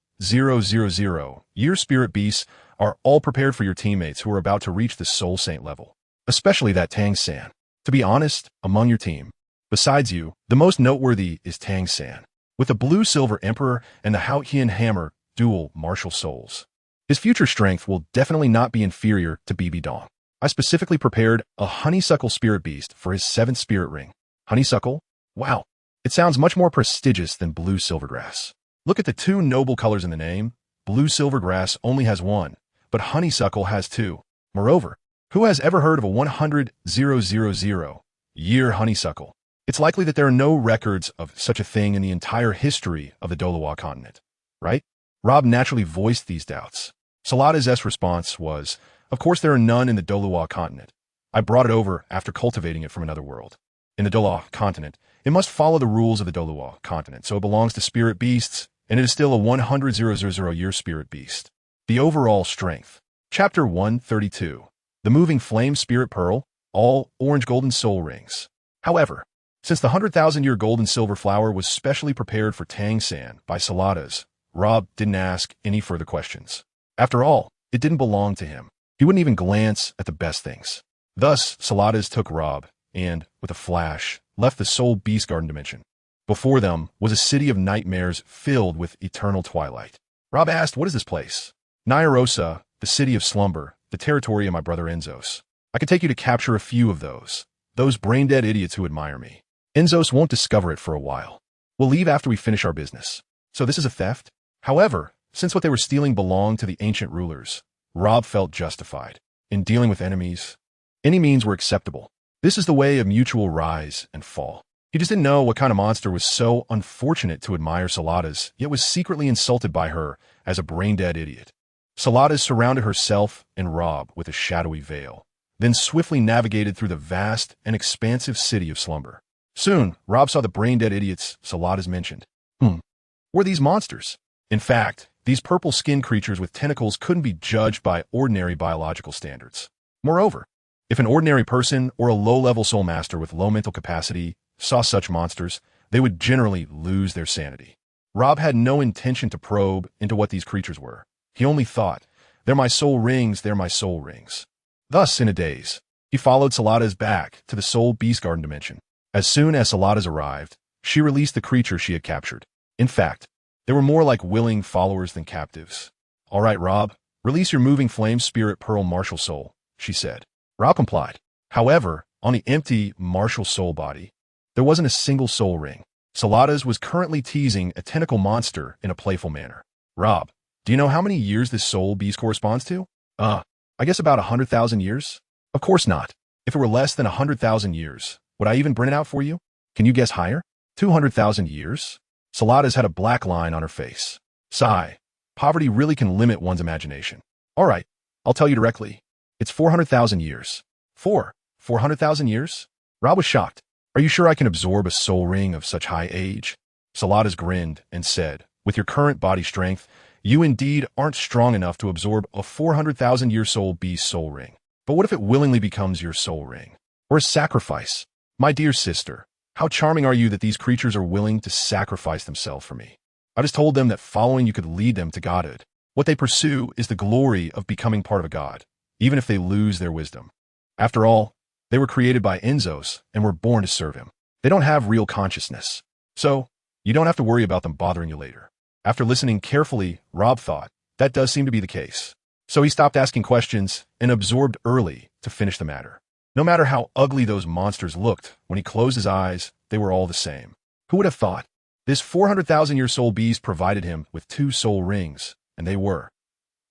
S1: year spirit beasts are all prepared for your teammates who are about to reach the Soul Saint level, especially that Tang-san. To be honest, among your team, besides you, the most noteworthy is Tang-san, with the Blue-Silver Emperor and the Haotian Hammer dual martial souls. His future strength will definitely not be inferior to BB Dong. I specifically prepared a honeysuckle spirit beast for his 7th spirit ring. Honeysuckle? Wow, it sounds much more prestigious than blue silvergrass. Look at the 2 noble colors in the name. Blue silvergrass only has 1, but honeysuckle has 2. Moreover, who has ever heard of a 100,000 year honeysuckle? It's likely that there are no records of such a thing in the entire history of the Douluo continent, right? Rob naturally voiced these doubts. Salada's response was, of course there are none in the Douluo continent. I brought it over after cultivating it from another world. In the Douluo continent, it must follow the rules of the Douluo continent, so it belongs to spirit beasts, and it is still a 100,000 year spirit beast. The overall strength. Chapter 132. The Moving Flame Spirit Pearl, all orange golden soul rings. However, since the 100,000 year gold and silver flower was specially prepared for Tang-san by Saladas, Rob didn't ask any further questions. After all, it didn't belong to him. He wouldn't even glance at the best things. Thus, Saladas took Rob and, with a flash, left the Soul Beast Garden dimension. Before them was a city of nightmares filled with eternal twilight. Rob asked, what is this place? Nyarosa, the city of slumber, the territory of my brother Enzos. I could take you to capture a few of those brain-dead idiots who admire me. Enzos won't discover it for a while. We'll leave after we finish our business. So this is a theft? However, since what they were stealing belonged to the ancient rulers, Rob felt justified. In dealing with enemies, any means were acceptable. This is the way of mutual rise and fall. He just didn't know what kind of monster was so unfortunate to admire Saladas, yet was secretly insulted by her as a brain-dead idiot. Saladas surrounded herself and Rob with a shadowy veil, then swiftly navigated through the vast and expansive city of slumber. Soon, Rob saw the brain-dead idiots Saladas mentioned. Were these monsters? In fact, these purple-skinned creatures with tentacles couldn't be judged by ordinary biological standards. Moreover, if an ordinary person or a low-level soul master with low mental capacity saw such monsters, they would generally lose their sanity. Rob had no intention to probe into what these creatures were. He only thought, they're my soul rings, they're my soul rings. Thus, in a daze, he followed Saladas back to the Soul Beast Garden dimension. As soon as Saladas arrived, she released the creature she had captured. In fact, they were more like willing followers than captives. All right, Rob, release your moving flame spirit pearl martial soul, she said. Rob complied. However, on the empty martial soul body, there wasn't a single soul ring. Saladas was currently teasing a tentacle monster in a playful manner. Rob, do you know how many years this soul beast corresponds to? I guess about 100,000 years? Of course not. If it were less than 100,000 years, would I even bring it out for you? Can you guess higher? 200,000 years? Saladas had a black line on her face. Sigh. Poverty really can limit one's imagination. All right, I'll tell you directly. It's 400,000 years. 400,000 years? Rob was shocked. Are you sure I can absorb a soul ring of such high age? Saladas grinned and said, with your current body strength, you indeed aren't strong enough to absorb a 400,000-year soul beast soul ring. But what if it willingly becomes your soul ring? Or a sacrifice? My dear sister, how charming are you that these creatures are willing to sacrifice themselves for me? I just told them that following you could lead them to godhood. What they pursue is the glory of becoming part of a god, even if they lose their wisdom. After all, they were created by Enzos and were born to serve him. They don't have real consciousness. So, you don't have to worry about them bothering you later. After listening carefully, Rob thought, that does seem to be the case. So he stopped asking questions and absorbed early to finish the matter. No matter how ugly those monsters looked, when he closed his eyes, they were all the same. Who would have thought? This 400,000-year soul beast provided him with 2 soul rings, and they were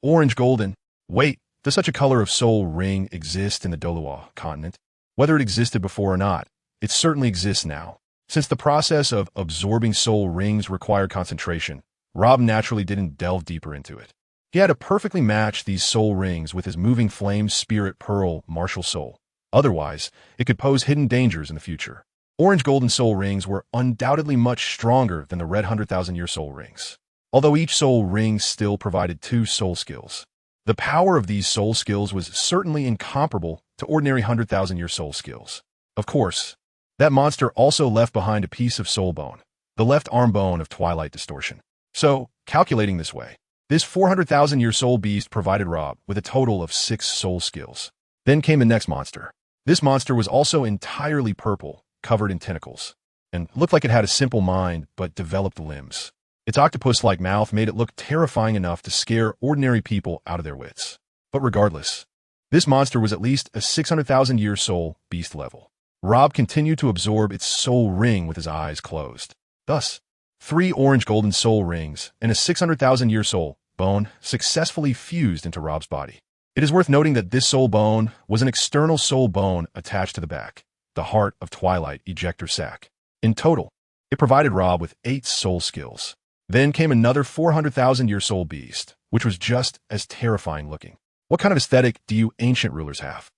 S1: orange golden. Wait, Does such a color of soul ring exist in the Douluo continent? Whether it existed before or not, it certainly exists now. Since the process of absorbing soul rings required concentration, Rob naturally didn't delve deeper into it. He had to perfectly match these soul rings with his moving flame spirit pearl martial soul. Otherwise, it could pose hidden dangers in the future. Orange golden soul rings were undoubtedly much stronger than the red 100,000-year soul rings. Although each soul ring still provided 2 soul skills. The power of these soul skills was certainly incomparable to ordinary 100,000-year soul skills. Of course, that monster also left behind a piece of soul bone, the left arm bone of Twilight Distortion. So, calculating this way, this 400,000-year soul beast provided Rob with a total of 6 soul skills. Then came the next monster. This monster was also entirely purple, covered in tentacles, and looked like it had a simple mind but developed limbs. Its octopus-like mouth made it look terrifying enough to scare ordinary people out of their wits. But regardless, this monster was at least a 600,000-year soul beast level. Rob continued to absorb its soul ring with his eyes closed. Thus, 3 orange golden soul rings and a 600,000-year soul bone successfully fused into Rob's body. It is worth noting that this soul bone was an external soul bone attached to the back, the heart of Twilight ejector sac. In total, it provided Rob with 8 soul skills. Then came another 400,000-year soul beast, which was just as terrifying looking. What kind of aesthetic do you ancient rulers have?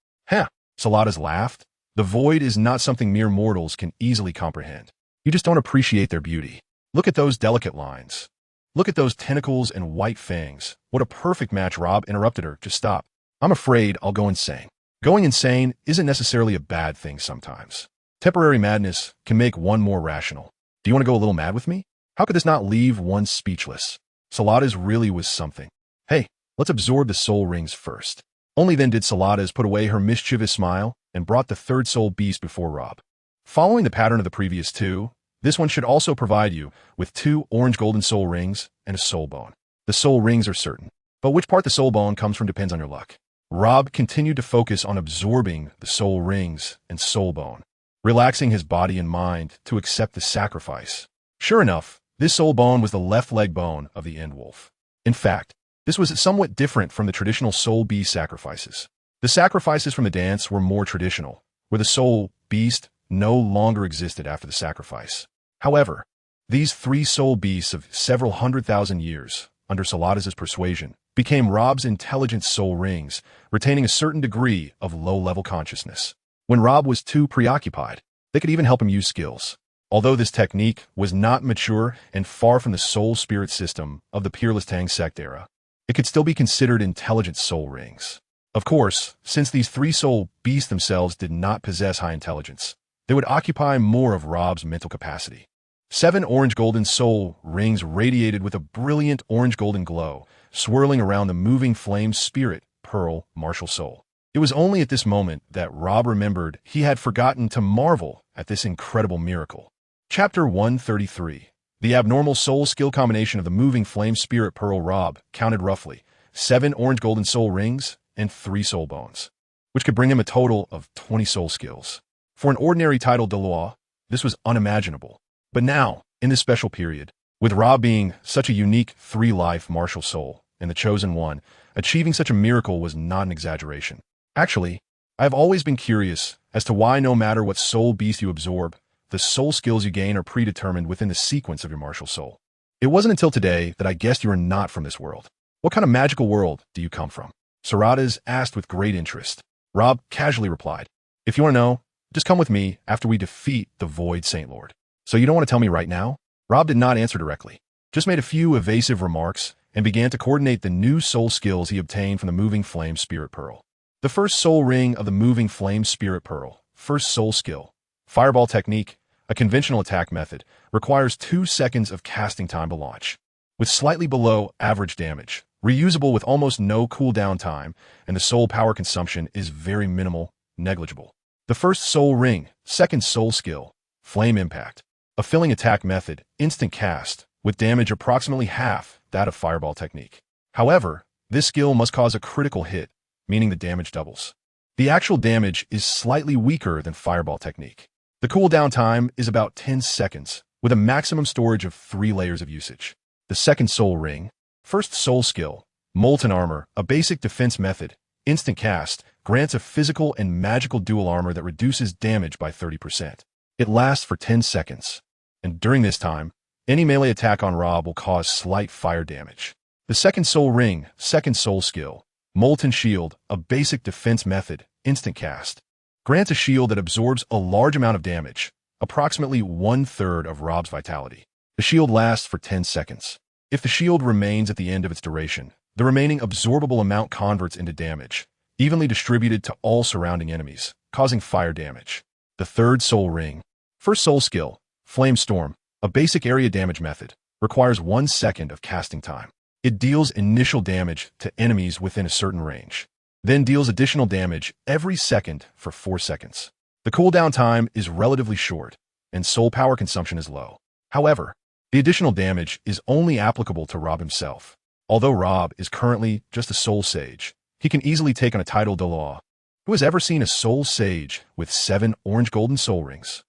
S1: Saladas laughed. The void is not something mere mortals can easily comprehend. You just don't appreciate their beauty. Look at those delicate lines. Look at those tentacles and white fangs. What a perfect match. Rob interrupted her. Just stop. I'm afraid I'll go insane. Going insane isn't necessarily a bad thing sometimes. Temporary madness can make one more rational. Do you want to go a little mad with me? How could this not leave one speechless? Saladas really was something. Hey, let's absorb the soul rings first. Only then did Saladas put away her mischievous smile and brought the 3rd soul beast before Rob. Following the pattern of the previous 2, this one should also provide you with 2 orange golden soul rings and a soul bone. The soul rings are certain, but which part the soul bone comes from depends on your luck. Rob continued to focus on absorbing the soul rings and soul bone, relaxing his body and mind to accept the sacrifice. Sure enough, this soul bone was the left leg bone of the end wolf. In fact, this was somewhat different from the traditional soul beast sacrifices. The sacrifices from the dance were more traditional, where the soul beast no longer existed after the sacrifice. However, these 3 soul beasts of several 100,000 years, under Saladas' persuasion, became Rob's intelligent soul rings, retaining a certain degree of low-level consciousness. When Rob was too preoccupied, they could even help him use skills. Although this technique was not mature and far from the soul spirit system of the peerless Tang sect era, it could still be considered intelligent soul rings. Of course, since these 3 soul beasts themselves did not possess high intelligence, they would occupy more of Rob's mental capacity. 7 orange golden soul rings radiated with a brilliant orange golden glow, swirling around the moving flame spirit pearl martial soul. It was only at this moment that Rob remembered he had forgotten to marvel at this incredible miracle. Chapter 133. The abnormal soul skill combination of the moving flame spirit pearl. Rob counted roughly 7 orange golden soul rings and 3 soul bones, which could bring him a total of 20 soul skills. For an ordinary title Douluo, this was unimaginable. But now, in this special period, with Rob being such a unique 3-life martial soul and the chosen one, achieving such a miracle was not an exaggeration. Actually, I have always been curious as to why no matter what soul beast you absorb, the soul skills you gain are predetermined within the sequence of your martial soul. It wasn't until today that I guessed you are not from this world. What kind of magical world do you come from? Saladas asked with great interest. Rob casually replied, if you want to know, just come with me after we defeat the Void Saint Lord. So you don't want to tell me right now? Rob did not answer directly, just made a few evasive remarks and began to coordinate the new soul skills he obtained from the Moving Flame Spirit Pearl. The first soul ring of the Moving Flame Spirit Pearl, first soul skill, Fireball Technique, a conventional attack method, requires 2 seconds of casting time to launch, with slightly below average damage, reusable with almost no cooldown time, and the soul power consumption is very minimal, negligible. The first soul ring, second soul skill, Flame Impact, a filling attack method, instant cast, with damage approximately half that of Fireball Technique. However, this skill must cause a critical hit, meaning the damage doubles. The actual damage is slightly weaker than Fireball Technique. The cooldown time is about 10 seconds, with a maximum storage of 3 layers of usage. The second soul ring, first soul skill, Molten Armor, a basic defense method, instant cast, grants a physical and magical dual armor that reduces damage by 30%. It lasts for 10 seconds, and during this time, any melee attack on Rob will cause slight fire damage. The second soul ring, second soul skill, Molten Shield, a basic defense method, instant cast, grants a shield that absorbs a large amount of damage, approximately 1/3 of Rob's vitality. The shield lasts for 10 seconds. If the shield remains at the end of its duration, the remaining absorbable amount converts into damage, evenly distributed to all surrounding enemies, causing fire damage. The third soul ring, first soul skill, Flame Storm, a basic area damage method, requires 1 second of casting time. It deals initial damage to enemies within a certain range, then deals additional damage every second for 4 seconds. The cooldown time is relatively short, and soul power consumption is low. However, the additional damage is only applicable to Rob himself. Although Rob is currently just a soul sage, he can easily take on a title Douluo. Who has ever seen a soul sage with 7 orange golden soul rings?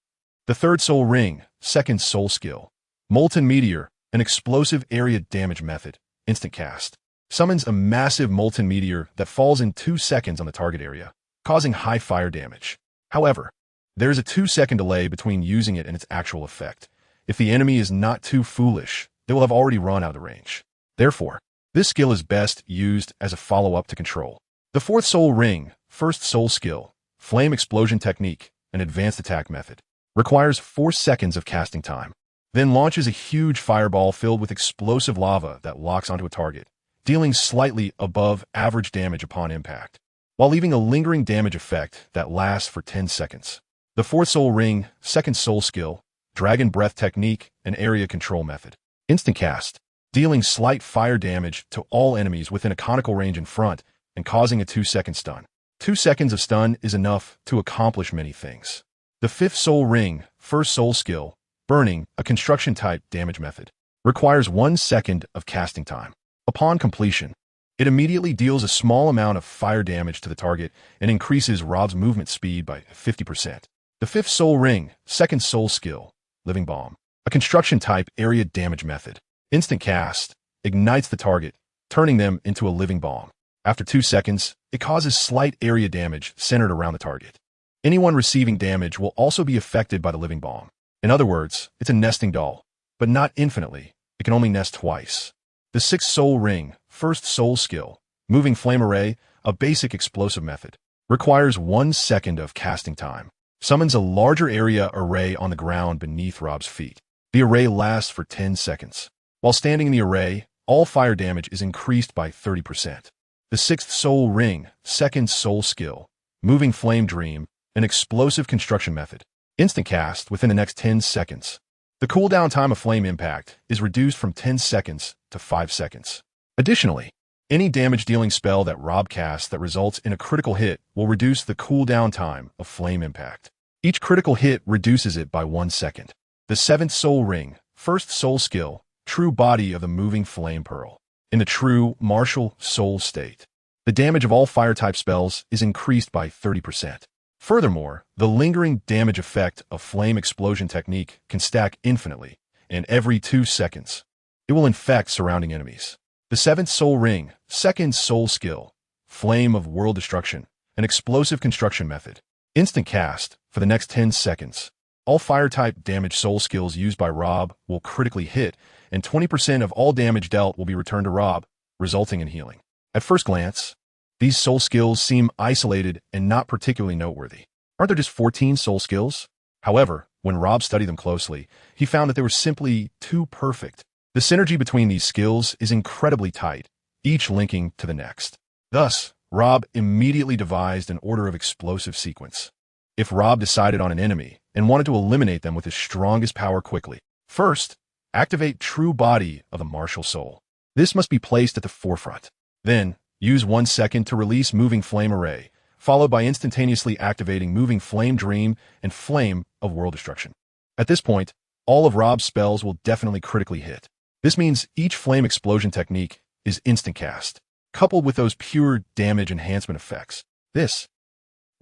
S1: The third soul ring, second soul skill, Molten Meteor, an explosive area damage method, instant cast, summons a massive molten meteor that falls in 2 seconds on the target area, causing high fire damage. However, there is a 2-second delay between using it and its actual effect. If the enemy is not too foolish, they will have already run out of the range. Therefore, this skill is best used as a follow-up to control. The fourth soul ring, first soul skill, Flame Explosion Technique, an advanced attack method, requires 4 seconds of casting time, then launches a huge fireball filled with explosive lava that locks onto a target, dealing slightly above average damage upon impact, while leaving a lingering damage effect that lasts for 10 seconds. The fourth soul ring, second soul skill, Dragon Breath Technique, an area control method, instant cast, dealing slight fire damage to all enemies within a conical range in front and causing a 2-second stun. 2 seconds of stun is enough to accomplish many things. The fifth soul ring, first soul skill, Burning, a construction-type damage method, requires 1 second of casting time. Upon completion, it immediately deals a small amount of fire damage to the target and increases Rob's movement speed by 50%. The fifth soul ring, second soul skill, Living Bomb, a construction-type area damage method, instant cast, ignites the target, turning them into a living bomb. After 2 seconds, it causes slight area damage centered around the target. Anyone receiving damage will also be affected by the living bomb. In other words, it's a nesting doll, but not infinitely. It can only nest twice. The sixth soul ring, first soul skill, Moving Flame Array, a basic explosive method, requires 1 second of casting time. Summons a larger area array on the ground beneath Rob's feet. The array lasts for 10 seconds. While standing in the array, all fire damage is increased by 30%. The sixth soul ring, second soul skill, Moving Flame Dream, an explosive construction method, instant cast within the next 10 seconds. The cooldown time of flame impact is reduced from 10 seconds to 5 seconds. Additionally, any damage-dealing spell that Rob casts that results in a critical hit will reduce the cooldown time of flame impact. Each critical hit reduces it by 1 second. The seventh soul ring, first soul skill, True Body of the Moving Flame Pearl. In the true martial soul state, the damage of all fire-type spells is increased by 30%. Furthermore, the lingering damage effect of Flame Explosion Technique can stack infinitely, and every 2 seconds, it will infect surrounding enemies. The seventh soul ring, second soul skill, Flame of World Destruction, an explosive construction method, instant cast for the next 10 seconds. All fire-type damage soul skills used by Rob will critically hit, and 20% of all damage dealt will be returned to Rob, resulting in healing. At first glance, these soul skills seem isolated and not particularly noteworthy. Aren't there just 14 soul skills? However, when Rob studied them closely, he found that they were simply too perfect. The synergy between these skills is incredibly tight, each linking to the next. Thus, Rob immediately devised an order of explosive sequence. If Rob decided on an enemy and wanted to eliminate them with his strongest power quickly, first, activate True Body of the Martial Soul. This must be placed at the forefront. Then, use 1 second to release Moving Flame Array, followed by instantaneously activating Moving Flame Dream and Flame of World Destruction. At this point, all of Rob's spells will definitely critically hit. This means each Flame Explosion Technique is instant cast, coupled with those pure damage enhancement effects.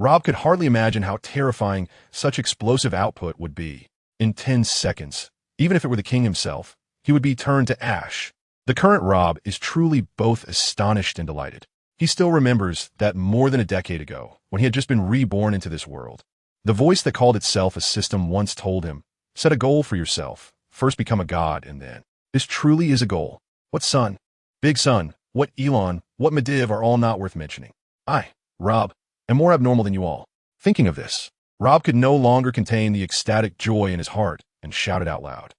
S1: Rob could hardly imagine how terrifying such explosive output would be. In 10 seconds, even if it were the king himself, he would be turned to ash. The current Rob is truly both astonished and delighted. He still remembers that more than a decade ago, when he had just been reborn into this world. The voice that called itself a system once told him, set a goal for yourself, first become a god, and then. This truly is a goal. What sun? Big Sun, what Elon, what Mediv are all not worth mentioning. I, Rob, am more abnormal than you all. Thinking of this, Rob could no longer contain the ecstatic joy in his heart and shouted out loud.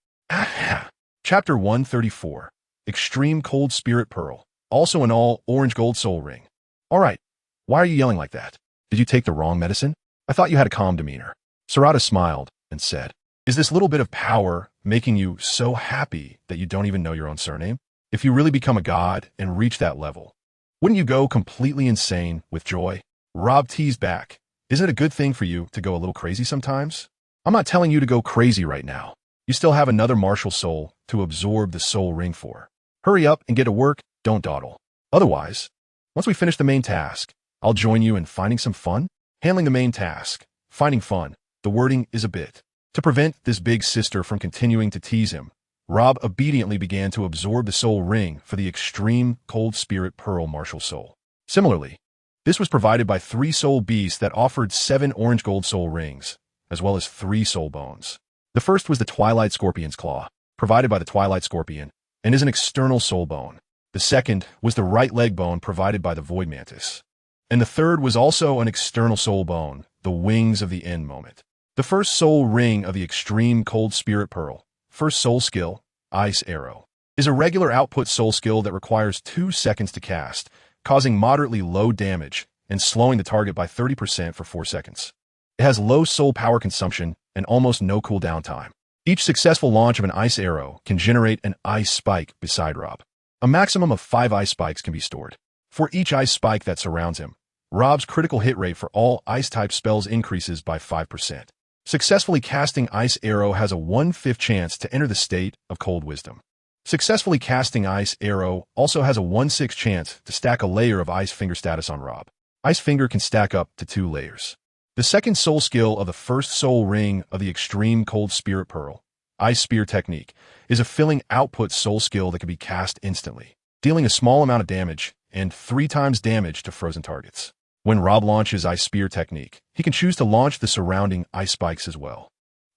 S1: Chapter 134. Extreme Cold Spirit Pearl, also an all-orange gold soul ring. All right, why are you yelling like that? Did you take the wrong medicine? I thought you had a calm demeanor. Sarada smiled and said, is this little bit of power making you so happy that you don't even know your own surname? If you really become a god and reach that level, wouldn't you go completely insane with joy? Rob teased back. Isn't it a good thing for you to go a little crazy sometimes? I'm not telling you to go crazy right now. You still have another martial soul to absorb the soul ring for. Hurry up and get to work, don't dawdle. Otherwise, once we finish the main task, I'll join you in finding some fun. Handling the main task, finding fun, the wording is a bit. To prevent this big sister from continuing to tease him, Rob obediently began to absorb the soul ring for the extreme cold spirit pearl martial soul. Similarly, this was provided by 3 soul beasts that offered 7 orange gold soul rings, as well as 3 soul bones. The first was the Twilight Scorpion's Claw, provided by the Twilight Scorpion, and is an external soul bone. The second was the right leg bone provided by the Void Mantis. And the third was also an external soul bone, the Wings of the End Moment. The first soul ring of the extreme cold spirit pearl, first soul skill, Ice Arrow, is a regular output soul skill that requires 2 seconds to cast, causing moderately low damage and slowing the target by 30% for 4 seconds. It has low soul power consumption and almost no cooldown time. Each successful launch of an ice arrow can generate an ice spike beside Rob. A maximum of 5 ice spikes can be stored. For each ice spike that surrounds him, Rob's critical hit rate for all ice-type spells increases by 5%. Successfully casting Ice Arrow has a 1/5 chance to enter the state of Cold Wisdom. Successfully casting Ice Arrow also has a 1/6 chance to stack a layer of Ice Finger status on Rob. Ice Finger can stack up to 2 layers. The second soul skill of the first soul ring of the extreme cold spirit pearl, Ice Spear Technique, is a filling output soul skill that can be cast instantly, dealing a small amount of damage and 3 times damage to frozen targets. When Rob launches Ice Spear Technique, he can choose to launch the surrounding ice spikes as well.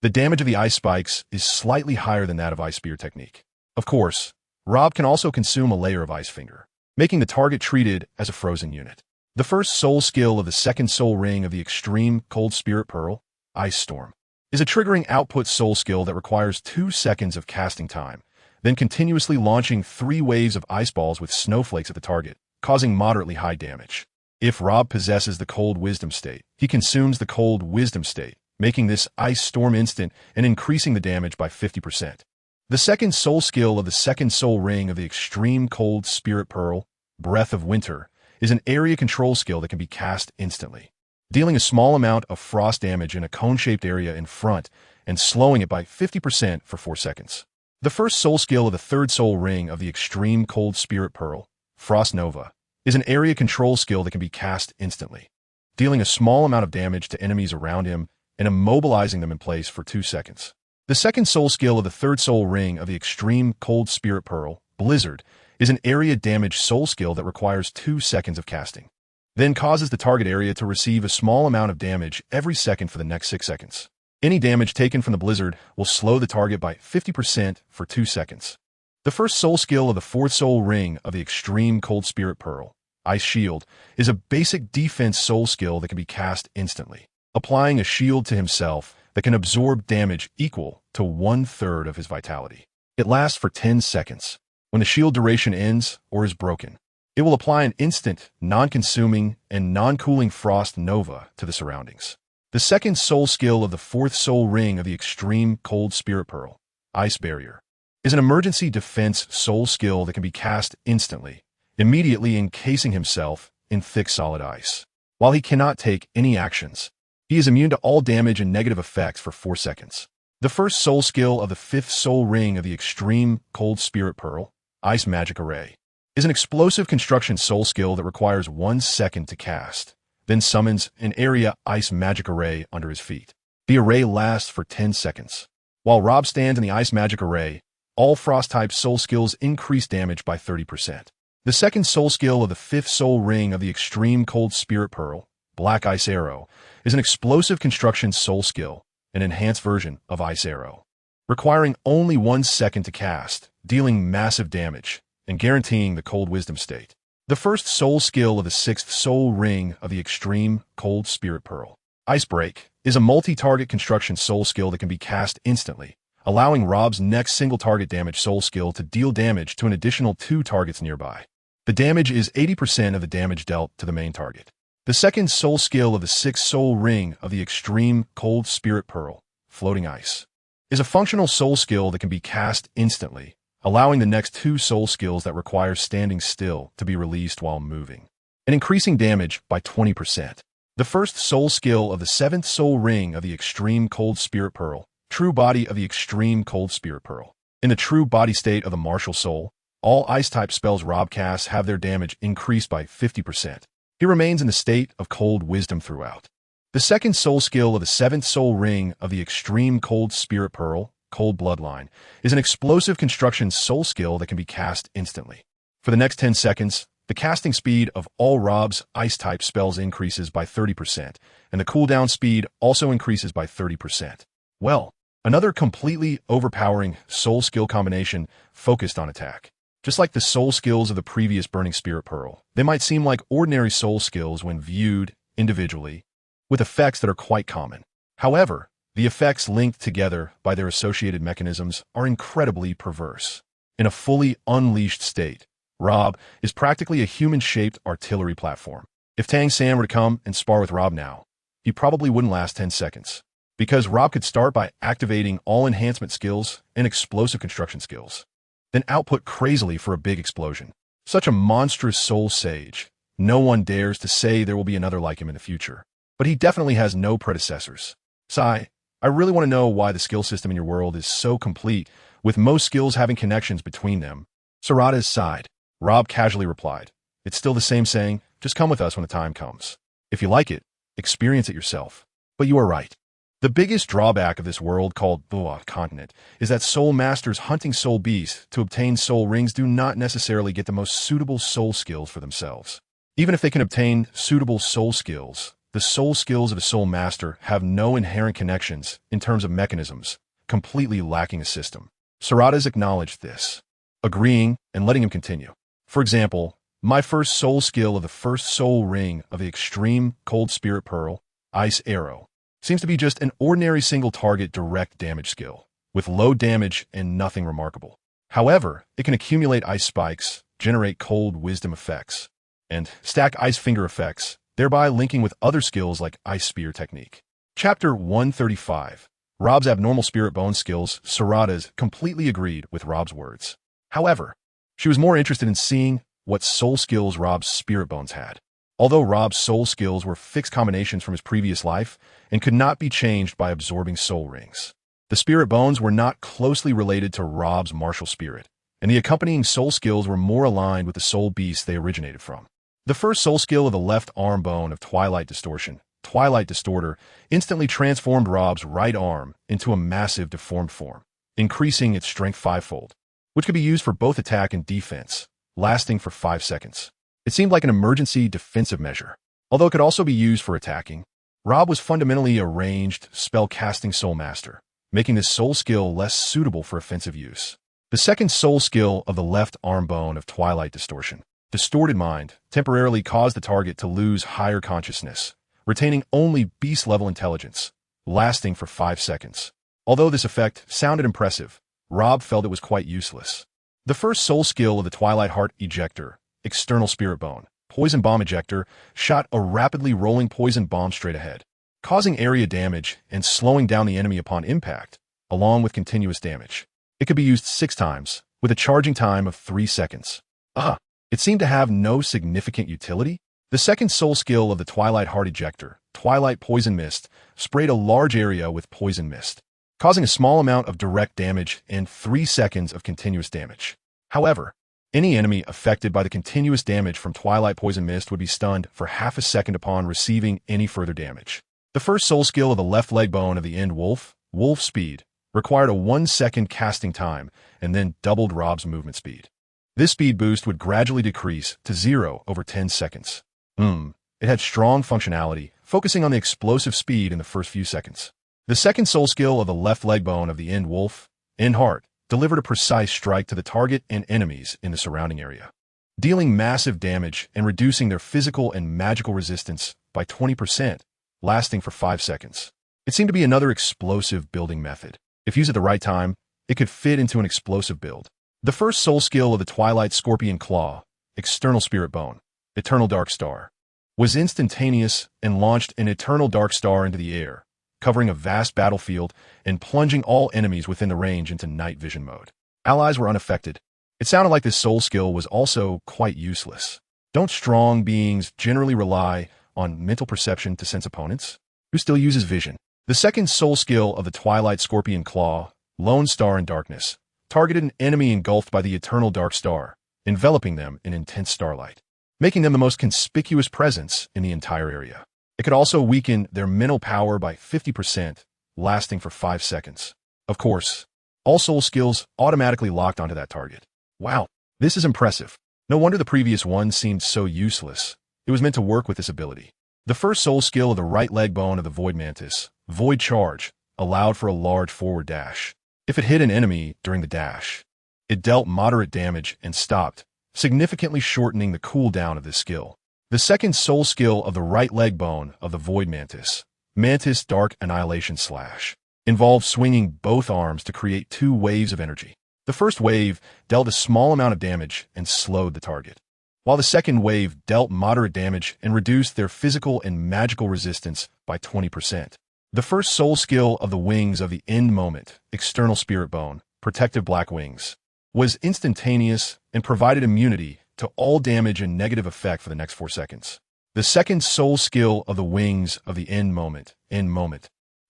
S1: The damage of the ice spikes is slightly higher than that of Ice Spear Technique. Of course, Rob can also consume a layer of Ice Finger, making the target treated as a frozen unit. The first soul skill of the second soul ring of the extreme cold spirit pearl, Ice Storm, is a triggering output soul skill that requires 2 seconds of casting time, then continuously launching 3 waves of ice balls with snowflakes at the target, causing moderately high damage. If Rob possesses the Cold Wisdom state, he consumes the Cold Wisdom state, making this Ice Storm instant and increasing the damage by 50%. The second soul skill of the second soul ring of the extreme cold spirit pearl, Breath of Winter, is an area control skill that can be cast instantly, dealing a small amount of frost damage in a cone-shaped area in front and slowing it by 50% for 4 seconds. The first soul skill of the third soul ring of the extreme cold spirit pearl, Frost Nova, is an area control skill that can be cast instantly, dealing a small amount of damage to enemies around him and immobilizing them in place for 2 seconds. The second soul skill of the third soul ring of the extreme cold spirit pearl, Blizzard, is an area damage soul skill that requires 2 seconds of casting, then causes the target area to receive a small amount of damage every second for the next 6 seconds. Any damage taken from the Blizzard will slow the target by 50% for 2 seconds. The first soul skill of the fourth soul ring of the extreme cold spirit pearl, Ice Shield, is a basic defense soul skill that can be cast instantly, applying a shield to himself that can absorb damage equal to 1/3 of his vitality. It lasts for 10 seconds. When the shield duration ends or is broken, it will apply an instant, non-consuming, and non-cooling frost nova to the surroundings. The second soul skill of the fourth soul ring of the extreme cold spirit pearl, Ice Barrier, is an emergency defense soul skill that can be cast instantly, immediately encasing himself in thick solid ice. While he cannot take any actions, he is immune to all damage and negative effects for 4 seconds. The first soul skill of the fifth soul ring of the extreme cold spirit pearl, Ice Magic Array, is an explosive construction soul skill that requires 1 second to cast, then summons an area Ice Magic Array under his feet. The array lasts for 10 seconds. While Rob stands in the Ice Magic Array, all frost-type soul skills increase damage by 30%. The second soul skill of the fifth soul ring of the extreme cold spirit pearl, Black Ice Arrow, is an explosive construction soul skill, an enhanced version of Ice Arrow, requiring only 1 second to cast, dealing massive damage, and guaranteeing the cold wisdom state. The first soul skill of the sixth soul ring of the extreme cold spirit pearl, Ice Break, is a multi-target construction soul skill that can be cast instantly, allowing Rob's next single target damage soul skill to deal damage to an additional 2 targets nearby. The damage is 80% of the damage dealt to the main target. The second soul skill of the sixth soul ring of the extreme cold spirit pearl, Floating Ice, is a functional soul skill that can be cast instantly, allowing the next 2 soul skills that require standing still to be released while moving, and increasing damage by 20%. The first soul skill of the seventh soul ring of the extreme cold spirit pearl, True Body of the extreme cold spirit pearl. In the true body state of the martial soul, all ice-type spells Rob casts have their damage increased by 50%. He remains in the state of cold wisdom throughout. The second soul skill of the seventh soul ring of the extreme cold spirit pearl, Cold Bloodline, is an explosive construction soul skill that can be cast instantly. For the next 10 seconds, the casting speed of all Rob's ice-type spells increases by 30%, and the cooldown speed also increases by 30%. Well, another completely overpowering soul skill combination focused on attack. Just like the soul skills of the previous Burning Spirit Pearl, they might seem like ordinary soul skills when viewed individually, with effects that are quite common. However, the effects linked together by their associated mechanisms are incredibly perverse. In a fully unleashed state, Rob is practically a human-shaped artillery platform. If Tang San were to come and spar with Rob now, he probably wouldn't last 10 seconds, because Rob could start by activating all enhancement skills and explosive construction skills, then output crazily for a big explosion. Such a monstrous soul sage. No one dares to say there will be another like him in the future, but he definitely has no predecessors. Sai, I really want to know why the skill system in your world is so complete, with most skills having connections between them. Sarada's sighed. Rob casually replied, "It's still the same saying, just come with us when the time comes. If you like it, experience it yourself." But you are right. The biggest drawback of this world called Luo continent is that soul masters hunting soul beasts to obtain soul rings do not necessarily get the most suitable soul skills for themselves. Even if they can obtain suitable soul skills, the soul skills of a soul master have no inherent connections in terms of mechanisms, completely lacking a system. Sarada's acknowledged this, agreeing and letting him continue. For example, my first soul skill of the first soul ring of the extreme cold spirit pearl, Ice Arrow, seems to be just an ordinary single target direct damage skill, with low damage and nothing remarkable. However, it can accumulate ice spikes, generate cold wisdom effects, and stack ice finger effects, thereby linking with other skills like Ice Spear technique. Chapter 135. Rob's abnormal spirit bone skills. Sarada's completely agreed with Rob's words. However, she was more interested in seeing what soul skills Rob's spirit bones had. Although Rob's soul skills were fixed combinations from his previous life and could not be changed by absorbing soul rings, the spirit bones were not closely related to Rob's martial spirit, and the accompanying soul skills were more aligned with the soul beasts they originated from. The first soul skill of the left arm bone of Twilight Distortion, Twilight Distorter, instantly transformed Rob's right arm into a massive deformed form, increasing its strength 5-fold, which could be used for both attack and defense, lasting for 5 seconds. It seemed like an emergency defensive measure, although it could also be used for attacking. Rob was fundamentally a ranged, spell-casting soul master, making this soul skill less suitable for offensive use. The second soul skill of the left arm bone of Twilight Distortion, Distorted Mind, temporarily caused the target to lose higher consciousness, retaining only beast-level intelligence, lasting for 5 seconds. Although this effect sounded impressive, Rob felt it was quite useless. The first soul skill of the Twilight Heart Ejector, External Spirit Bone, Poison Bomb Ejector, shot a rapidly rolling poison bomb straight ahead, causing area damage and slowing down the enemy upon impact, along with continuous damage. It could be used 6 times, with a charging time of 3 seconds. It seemed to have no significant utility. The second soul skill of the Twilight Heart Ejector, Twilight Poison Mist, sprayed a large area with poison mist, causing a small amount of direct damage and 3 seconds of continuous damage. However, any enemy affected by the continuous damage from Twilight Poison Mist would be stunned for half a second upon receiving any further damage. The first soul skill of the left leg bone of the End Wolf, Wolf Speed, required a 1-second casting time and then doubled Rob's movement speed. This speed boost would gradually decrease to 0 over 10 seconds. It had strong functionality, focusing on the explosive speed in the first few seconds. The second soul skill of the left leg bone of the End Wolf, End Heart, delivered a precise strike to the target and enemies in the surrounding area, dealing massive damage and reducing their physical and magical resistance by 20%, lasting for 5 seconds. It seemed to be another explosive building method. If used at the right time, it could fit into an explosive build. The first soul skill of the Twilight Scorpion Claw, External Spirit Bone, Eternal Dark Star, was instantaneous and launched an eternal dark star into the air, covering a vast battlefield and plunging all enemies within the range into night vision mode. Allies were unaffected. It sounded like this soul skill was also quite useless. Don't strong beings generally rely on mental perception to sense opponents? Who still uses vision? The second soul skill of the Twilight Scorpion Claw, Lone Star in Darkness, targeted an enemy engulfed by the eternal dark star, enveloping them in intense starlight, making them the most conspicuous presence in the entire area. It could also weaken their mental power by 50%, lasting for 5 seconds. Of course, all soul skills automatically locked onto that target. Wow, this is impressive. No wonder the previous one seemed so useless. It was meant to work with this ability. The first soul skill of the right leg bone of the Void Mantis, Void Charge, allowed for a large forward dash. If it hit an enemy during the dash, it dealt moderate damage and stopped, significantly shortening the cooldown of this skill. The second soul skill of the right leg bone of the Void Mantis, Mantis Dark Annihilation Slash, involved swinging both arms to create 2 waves of energy. The first wave dealt a small amount of damage and slowed the target, while the second wave dealt moderate damage and reduced their physical and magical resistance by 20%. The first soul skill of the wings of the End Moment, External Spirit Bone, Protective Black Wings, was instantaneous and provided immunity to all damage and negative effect for the next 4 seconds. The second soul skill of the wings of the End Moment,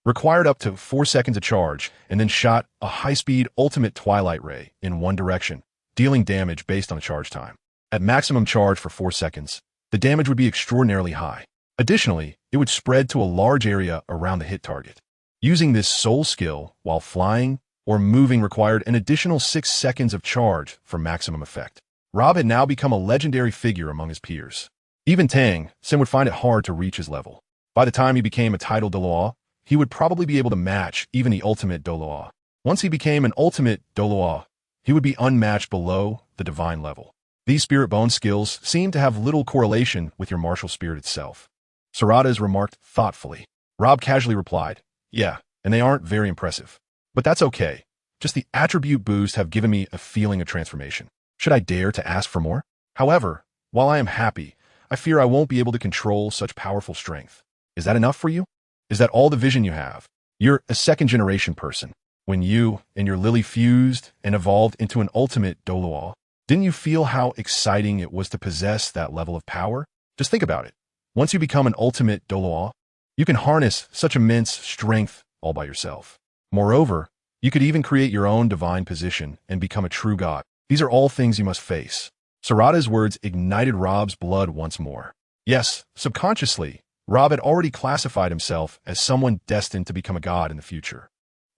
S1: required up to 4 seconds of charge and then shot a high-speed ultimate Twilight Ray in one direction, dealing damage based on the charge time. At maximum charge for 4 seconds, the damage would be extraordinarily high. Additionally, it would spread to a large area around the hit target. Using this soul skill while flying or moving required an additional 6 seconds of charge for maximum effect. Rob had now become a legendary figure among his peers. Even Tang, Sim would find it hard to reach his level. By the time he became a title Douluo, he would probably be able to match even the ultimate Douluo. Once he became an ultimate Douluo, he would be unmatched below the divine level. These spirit bone skills seem to have little correlation with your martial spirit itself. Sarada's remarked thoughtfully. Rob casually replied, "Yeah, and they aren't very impressive. But that's okay. Just the attribute boosts have given me a feeling of transformation. Should I dare to ask for more? However, while I am happy, I fear I won't be able to control such powerful strength. Is that enough for you? Is that all the vision you have? You're a second-generation person. When you and your Lili fused and evolved into an ultimate Douluo, didn't you feel how exciting it was to possess that level of power? Just think about it. Once you become an ultimate Douluo, you can harness such immense strength all by yourself. Moreover, you could even create your own divine position and become a true god. These are all things you must face." Sarada's words ignited Rob's blood once more. Yes, subconsciously, Rob had already classified himself as someone destined to become a god in the future.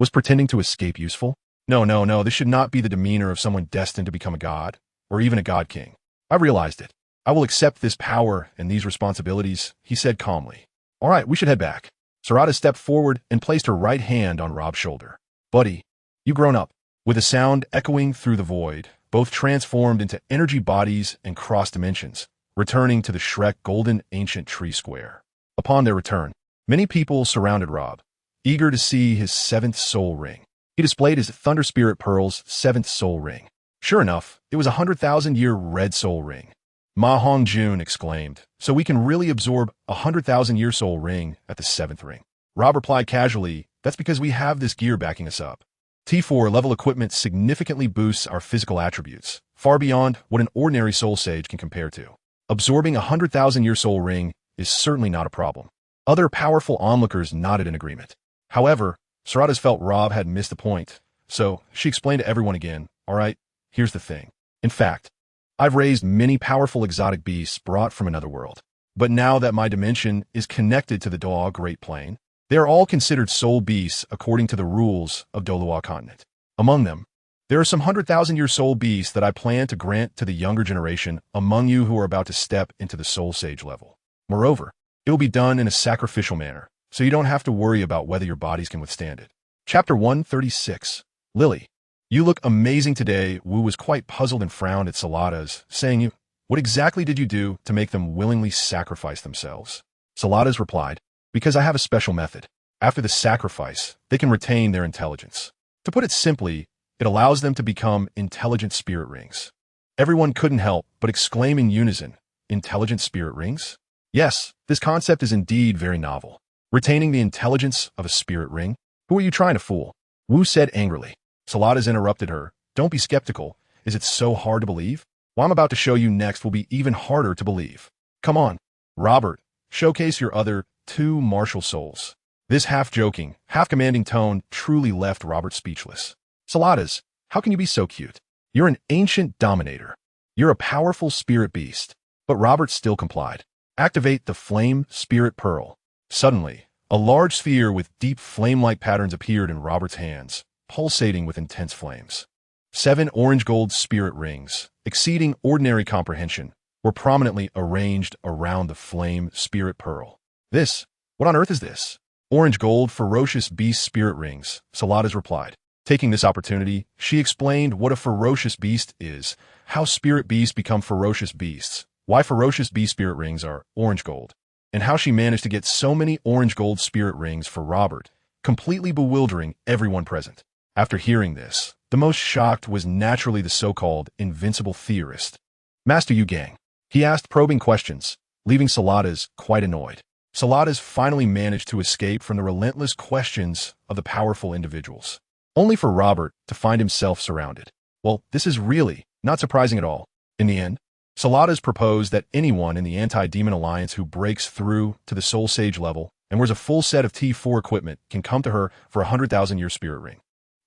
S1: Was pretending to escape useful? No, this should not be the demeanor of someone destined to become a god, or even a god king. I realized it. I will accept this power and these responsibilities, he said calmly. All right, we should head back. Sarada stepped forward and placed her right hand on Rob's shoulder. Buddy, you've grown up. With a sound echoing through the void, both transformed into energy bodies and cross dimensions, returning to the Shrek golden ancient tree square. Upon their return, many people surrounded Rob, eager to see his 7th soul ring. He displayed his Thunder Spirit Pearl's 7th soul ring. Sure enough, it was a 100,000-year red soul ring. Ma Hongjun exclaimed, "So we can really absorb a 100,000-year soul ring at the 7th ring." Rob replied casually, "That's because we have this gear backing us up. T4 level equipment significantly boosts our physical attributes, far beyond what an ordinary soul sage can compare to. Absorbing a 100,000-year soul ring is certainly not a problem." Other powerful onlookers nodded in agreement. However, Sarada's felt Rob had missed the point, so she explained to everyone again, "All right, here's the thing. In fact, I've raised many powerful exotic beasts brought from another world. But now that my dimension is connected to the Douluo Great Plain, they are all considered soul beasts according to the rules of Douluo continent. Among them, There are some 100,000-year soul beasts that I plan to grant to the younger generation among you who are about to step into the soul sage level. Moreover, it will be done in a sacrificial manner, so you don't have to worry about whether your bodies can withstand it. Chapter 136. Lili. You look amazing today. Wu was quite puzzled and frowned at Salada's, saying, what exactly did you do to make them willingly sacrifice themselves? Salada's replied, because I have a special method. After the sacrifice, they can retain their intelligence. To put it simply, it allows them to become intelligent spirit rings. Everyone couldn't help but exclaim in unison, intelligent spirit rings? Yes, this concept is indeed very novel. Retaining the intelligence of a spirit ring? Who are you trying to fool? Wu said angrily. Salada's interrupted her. Don't be skeptical. Is it so hard to believe? What I'm about to show you next will be even harder to believe. Come on, Robert, showcase your other 2 martial souls. This half-joking, half-commanding tone truly left Robert speechless. Salada's, how can you be so cute? You're an ancient dominator. You're a powerful spirit beast. But Robert still complied. Activate the Flame Spirit Pearl. Suddenly, a large sphere with deep flame-like patterns appeared in Robert's hands, pulsating with intense flames. 7 orange-gold spirit rings, exceeding ordinary comprehension, were prominently arranged around the Flame Spirit Pearl. What on earth is this? Orange-gold ferocious beast spirit rings, Salada's replied. Taking this opportunity, she explained what a ferocious beast is, how spirit beasts become ferocious beasts, why ferocious beast spirit rings are orange-gold, and how she managed to get so many orange-gold spirit rings for Robert, completely bewildering everyone present. After hearing this, the most shocked was naturally the so-called invincible theorist. Master Yu Gang. He asked probing questions, leaving Salada's quite annoyed. Salada's finally managed to escape from the relentless questions of the powerful individuals, only for Robert to find himself surrounded. Well, this is really not surprising at all. In the end, Salada's proposed that anyone in the Anti-Demon Alliance who breaks through to the Soul Sage level and wears a full set of T4 equipment can come to her for a 100,000-year spirit ring.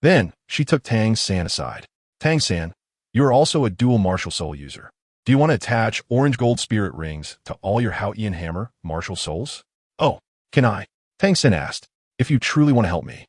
S1: Then, she took Tang-san aside. Tang-san, you are also a dual martial soul user. Do you want to attach orange-gold spirit rings to all your Haotian hammer martial souls? Oh, can I? Tang-san asked, if you truly want to help me.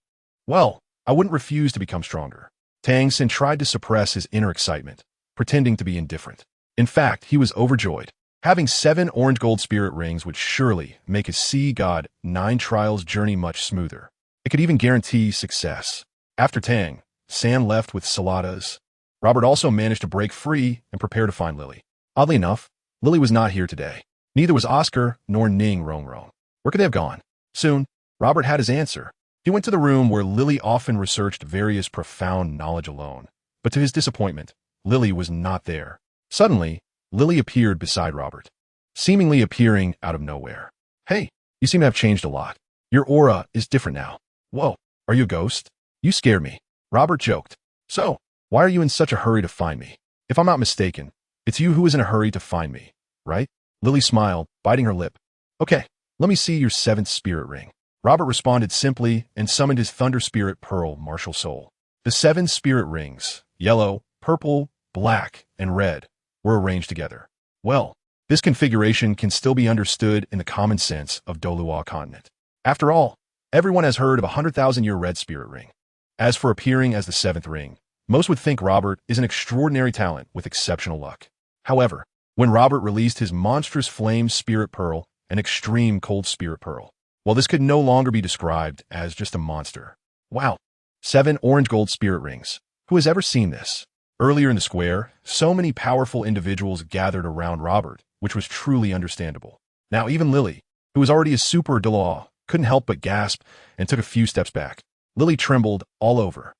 S1: Well, I wouldn't refuse to become stronger. Tang-san tried to suppress his inner excitement, pretending to be indifferent. In fact, he was overjoyed. Having 7 orange-gold spirit rings would surely make his Sea God 9 Trials journey much smoother. It could even guarantee success. After Tang, San left with Salada's. Robert also managed to break free and prepare to find Lili. Oddly enough, Lili was not here today. Neither was Oscar nor Ning Rongrong. Where could they have gone? Soon, Robert had his answer. He went to the room where Lili often researched various profound knowledge alone. But to his disappointment, Lili was not there. Suddenly, Lili appeared beside Robert, seemingly appearing out of nowhere. Hey, you seem to have changed a lot. Your aura is different now. Whoa, are you a ghost? You scared me. Robert joked. So, why are you in such a hurry to find me? If I'm not mistaken, it's you who is in a hurry to find me, right? Lili smiled, biting her lip. Okay, let me see your 7th spirit ring. Robert responded simply and summoned his Thunder Spirit Pearl martial soul. The 7 spirit rings, yellow, purple, black, and red, were arranged together. Well, this configuration can still be understood in the common sense of Douluo continent. After all, everyone has heard of a 100,000-year red spirit ring. As for appearing as the 7th ring, most would think Robert is an extraordinary talent with exceptional luck. However, when Robert released his monstrous Flame Spirit Pearl and Extreme Cold Spirit Pearl, well, this could no longer be described as just a monster. Wow, 7 orange-gold spirit rings. Who has ever seen this? Earlier in the square, so many powerful individuals gathered around Robert, which was truly understandable. Now even Lili, who was already a super Douluo, couldn't help but gasp and took a few steps back. Lili trembled all over.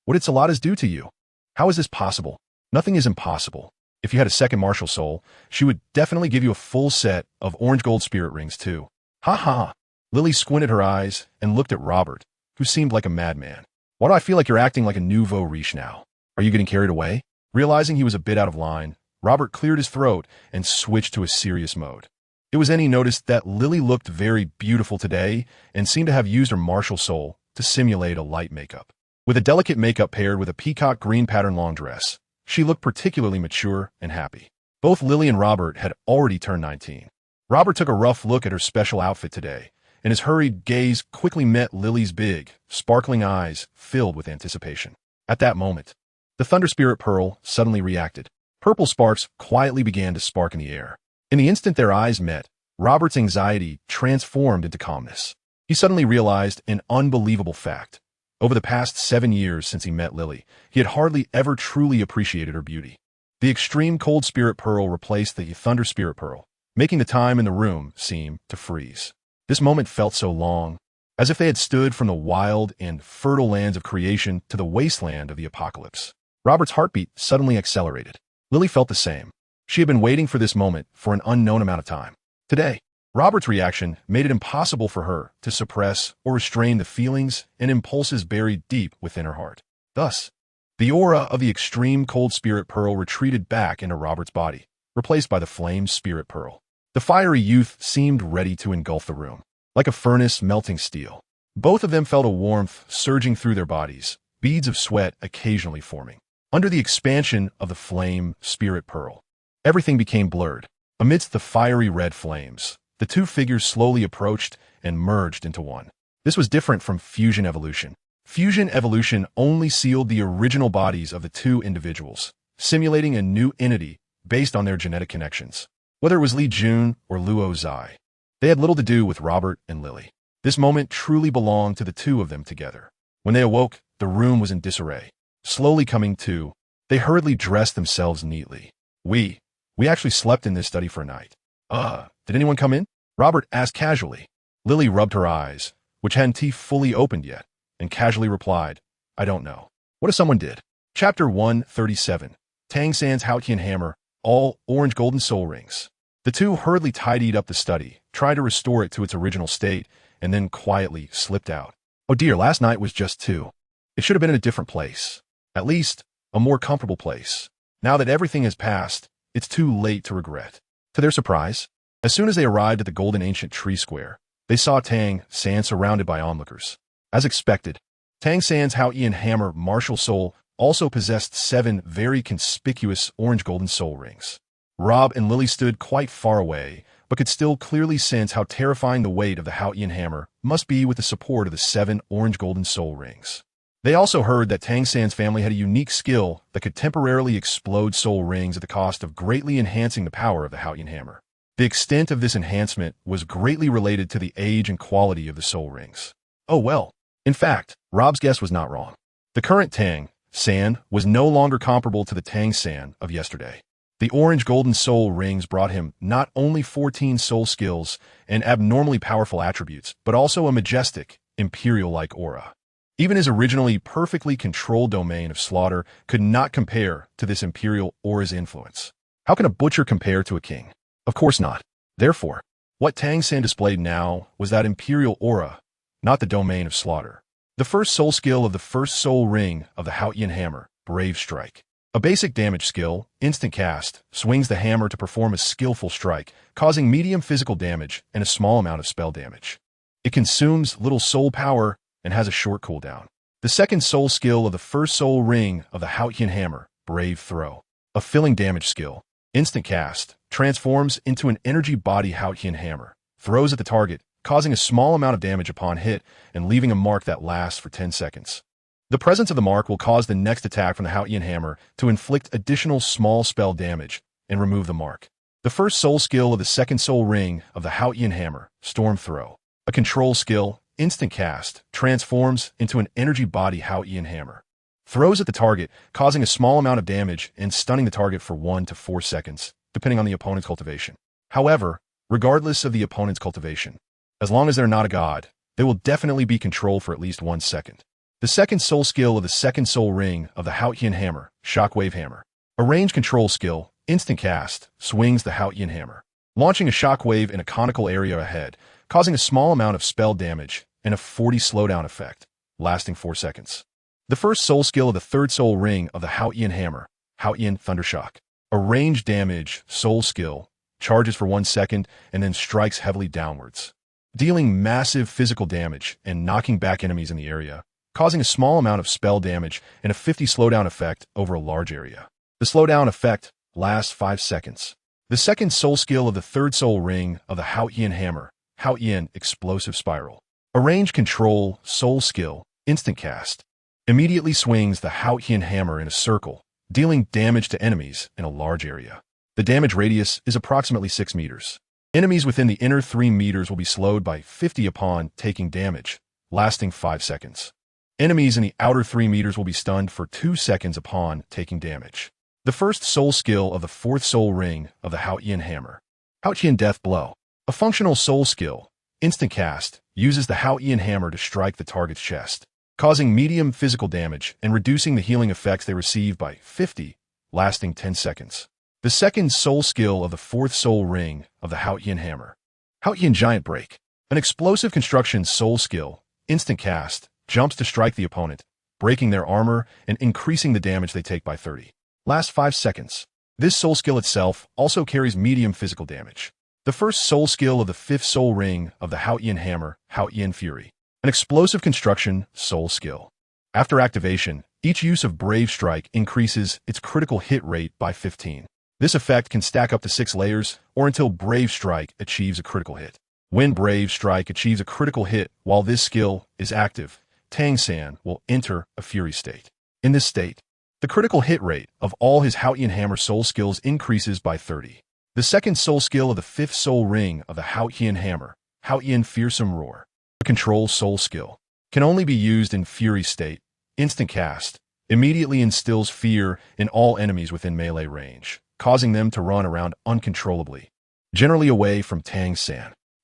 S1: What did Salada's do to you? How is this possible? Nothing is impossible. If you had a second martial soul, she would definitely give you a full set of orange-gold spirit rings too. Ha ha! Lili squinted her eyes and looked at Robert, who seemed like a madman. Why do I feel like you're acting like a nouveau riche now? Are you getting carried away? Realizing he was a bit out of line, Robert cleared his throat and switched to a serious mode. It was then he noticed that Lili looked very beautiful today and seemed to have used her martial soul to simulate a light makeup. With a delicate makeup paired with a peacock green pattern long dress, she looked particularly mature and happy. Both Lili and Robert had already turned 19. Robert took a rough look at her special outfit today, and his hurried gaze quickly met Lili's big, sparkling eyes filled with anticipation. At that moment, The Thunder Spirit Pearl suddenly reacted. Purple sparks quietly began to spark in the air. In the instant their eyes met, Robert's anxiety transformed into calmness. He suddenly realized an unbelievable fact. Over the past 7 years since he met Lili, he had hardly ever truly appreciated her beauty. The extreme cold spirit pearl replaced the thunder spirit pearl, making the time in the room seem to freeze. This moment felt so long, as if they had stood from the wild and fertile lands of creation to the wasteland of the apocalypse. Robert's heartbeat suddenly accelerated. Lili felt the same. She had been waiting for this moment for an unknown amount of time. Today, Robert's reaction made it impossible for her to suppress or restrain the feelings and impulses buried deep within her heart. Thus, the aura of the extreme cold spirit pearl retreated back into Robert's body, replaced by the flame spirit pearl. The fiery youth seemed ready to engulf the room, like a furnace melting steel. Both of them felt a warmth surging through their bodies, beads of sweat occasionally forming. Under the expansion of the flame spirit pearl, everything became blurred. Amidst the fiery red flames, the two figures slowly approached and merged into one. This was different from fusion evolution. Fusion evolution only sealed the original bodies of the two individuals, simulating a new entity based on their genetic connections. Whether it was Li Jun or Luo Zai, they had little to do with Robert and Lili. This moment truly belonged to the two of them together. When they awoke, the room was in disarray. Slowly coming to, they hurriedly dressed themselves neatly. We actually slept in this study for a night. Did anyone come in? Robert asked casually. Lili rubbed her eyes, which hadn't fully opened yet, and casually replied, I don't know. What if someone did? Chapter 137, Tang San's Haotian Hammer, all orange golden soul rings. The two hurriedly tidied up the study, tried to restore it to its original state, and then quietly slipped out. Oh dear, last night was just two. It should have been in a different place. At least, a more comfortable place. Now that everything has passed, it's too late to regret. To their surprise, as soon as they arrived at the golden ancient tree square, they saw Tang San surrounded by onlookers. As expected, Tang San's Haotian Hammer martial soul also possessed 7 very conspicuous orange golden soul rings. Rob and Lili stood quite far away, but could still clearly sense how terrifying the weight of the Haotian Hammer must be with the support of the 7 orange golden soul rings. They also heard that Tang San's family had a unique skill that could temporarily explode soul rings at the cost of greatly enhancing the power of the Haotian Hammer. The extent of this enhancement was greatly related to the age and quality of the soul rings. Oh well. In fact, Rob's guess was not wrong. The current Tang San was no longer comparable to the Tang San of yesterday. The orange golden soul rings brought him not only 14 soul skills and abnormally powerful attributes, but also a majestic, imperial-like aura. Even his originally perfectly controlled domain of slaughter could not compare to this imperial aura's influence. How can a butcher compare to a king? Of course not. Therefore, what Tang San displayed now was that imperial aura, not the domain of slaughter. The first soul skill of the first soul ring of the Haotian Hammer, Brave Strike. A basic damage skill, instant cast, swings the hammer to perform a skillful strike, causing medium physical damage and a small amount of spell damage. It consumes little soul power and has a short cooldown. The second soul skill of the first soul ring of the Haotian Hammer, Brave Throw. A filling damage skill, instant cast, transforms into an energy body Haotian Hammer, throws at the target, causing a small amount of damage upon hit and leaving a mark that lasts for 10 seconds. The presence of the mark will cause the next attack from the Haotian Hammer to inflict additional small spell damage and remove the mark. The first soul skill of the second soul ring of the Haotian Hammer, Storm Throw. A control skill, instant cast, transforms into an energy body Haotian Hammer. Throws at the target, causing a small amount of damage and stunning the target for 1 to 4 seconds, depending on the opponent's cultivation. However, regardless of the opponent's cultivation, as long as they're not a god, they will definitely be controlled for at least 1 second. The second soul skill of the second soul ring of the Haotian Hammer, Shockwave Hammer. A range control skill, instant cast, swings the Haotian Hammer, launching a shockwave in a conical area ahead, causing a small amount of spell damage and a 40 slowdown effect, lasting 4 seconds. The first soul skill of the third soul ring of the Haotian Hammer, Haotian Thundershock. A range damage soul skill, charges for 1 second and then strikes heavily downwards, dealing massive physical damage and knocking back enemies in the area, causing a small amount of spell damage and a 50 slowdown effect over a large area. The slowdown effect lasts 5 seconds. The second soul skill of the third soul ring of the Haotian Hammer, Haotian Explosive Spiral. A range control soul skill, instant cast, immediately swings the Haotian hammer in a circle, dealing damage to enemies in a large area. The damage radius is approximately 6 meters. Enemies within the inner 3 meters will be slowed by 50 upon taking damage, lasting 5 seconds. Enemies in the outer 3 meters will be stunned for 2 seconds upon taking damage. The first soul skill of the 4th soul ring of the Haotian hammer. Haotian Death Blow. A functional soul skill, instant cast, uses the Haotian hammer to strike the target's chest, causing medium physical damage and reducing the healing effects they receive by 50, lasting 10 seconds. The second soul skill of the 4th soul ring of the Haotian hammer. Haotian Giant Break. An explosive construction soul skill, instant cast, jumps to strike the opponent, breaking their armor and increasing the damage they take by 30. Last 5 seconds. This soul skill itself also carries medium physical damage. The first soul skill of the 5th soul ring of the Haotian hammer, Haotian Fury. An explosive construction soul skill. After activation, each use of Brave Strike increases its critical hit rate by 15. This effect can stack up to 6 layers or until Brave Strike achieves a critical hit. When Brave Strike achieves a critical hit while this skill is active, Tang will enter a Fury state. In this state, the critical hit rate of all his Haotian hammer soul skills increases by 30. The second soul skill of the 5th soul ring of the Haotian hammer, Haotian Fearsome Roar. A control soul skill. Can only be used in Fury state. Instant cast. Immediately instills fear in all enemies within melee range, causing them to run around uncontrollably, generally away from Tang.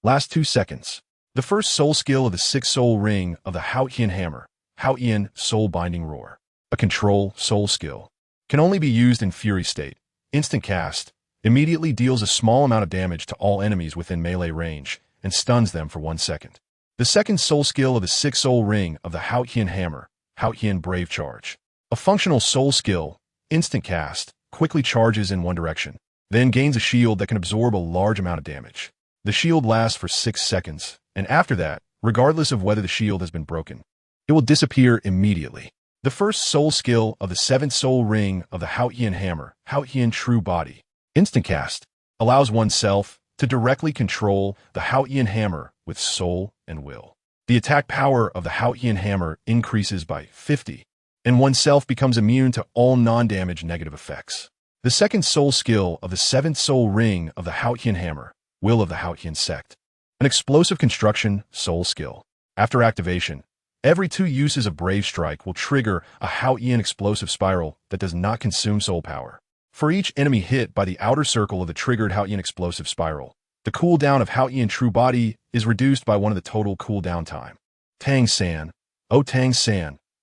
S1: Last 2 seconds. The first soul skill of the 6th soul ring of the Haotian hammer, Haotian Soul Binding Roar. A control soul skill. Can only be used in Fury state. Instant cast. Immediately deals a small amount of damage to all enemies within melee range and stuns them for 1 second. The second soul skill of the 6th soul ring of the Haotian hammer, Haotian Brave Charge. A functional soul skill, instant cast, quickly charges in one direction, then gains a shield that can absorb a large amount of damage. The shield lasts for 6 seconds, and after that, regardless of whether the shield has been broken, it will disappear immediately. The first soul skill of the 7th soul ring of the Haotian hammer, Haotian True Body. Instant cast allows oneself to directly control the Haotian hammer with soul and will. The attack power of the Haotian hammer increases by 50, and oneself becomes immune to all non-damage negative effects. The second soul skill of the 7th soul ring of the Haotian hammer, Will of the Haotian Sect. An explosive construction soul skill. After activation, every 2 uses of Brave Strike will trigger a Haotian explosive spiral that does not consume soul power. For each enemy hit by the outer circle of the triggered Haotian explosive spiral, the cooldown of Haotian True Body is reduced by 1 of the total cooldown time. Tang,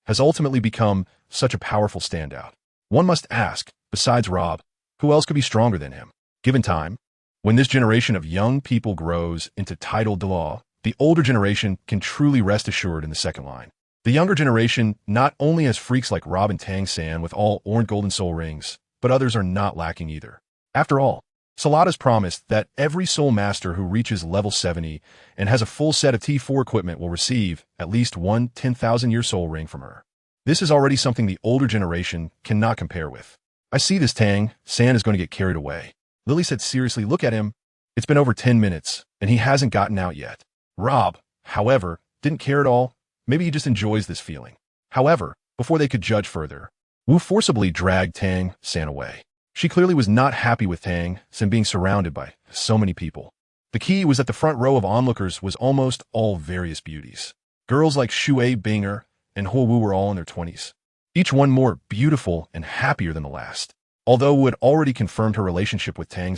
S1: has ultimately become such a powerful standout. One must ask, besides Rob, who else could be stronger than him? Given time, when this generation of young people grows into titled Douluo, the older generation can truly rest assured in the second line. The younger generation not only has freaks like Rob and Tang with all orange golden soul rings, but others are not lacking either. After all, Salada's promised that every soul master who reaches level 70 and has a full set of T4 equipment will receive at least one 10,000-year soul ring from her. This is already something the older generation cannot compare with. I see this Tang is going to get carried away. Lili said seriously, look at him. It's been over 10 minutes, and he hasn't gotten out yet. Rob, however, didn't care at all. Maybe he just enjoys this feeling. However, before they could judge further, Wu forcibly dragged Tang away. She clearly was not happy with Tang being surrounded by so many people. The key was that the front row of onlookers was almost all various beauties. Girls like Shui Binger and Huo Wu were all in their 20s, each one more beautiful and happier than the last. Although Wu had already confirmed her relationship with Tang,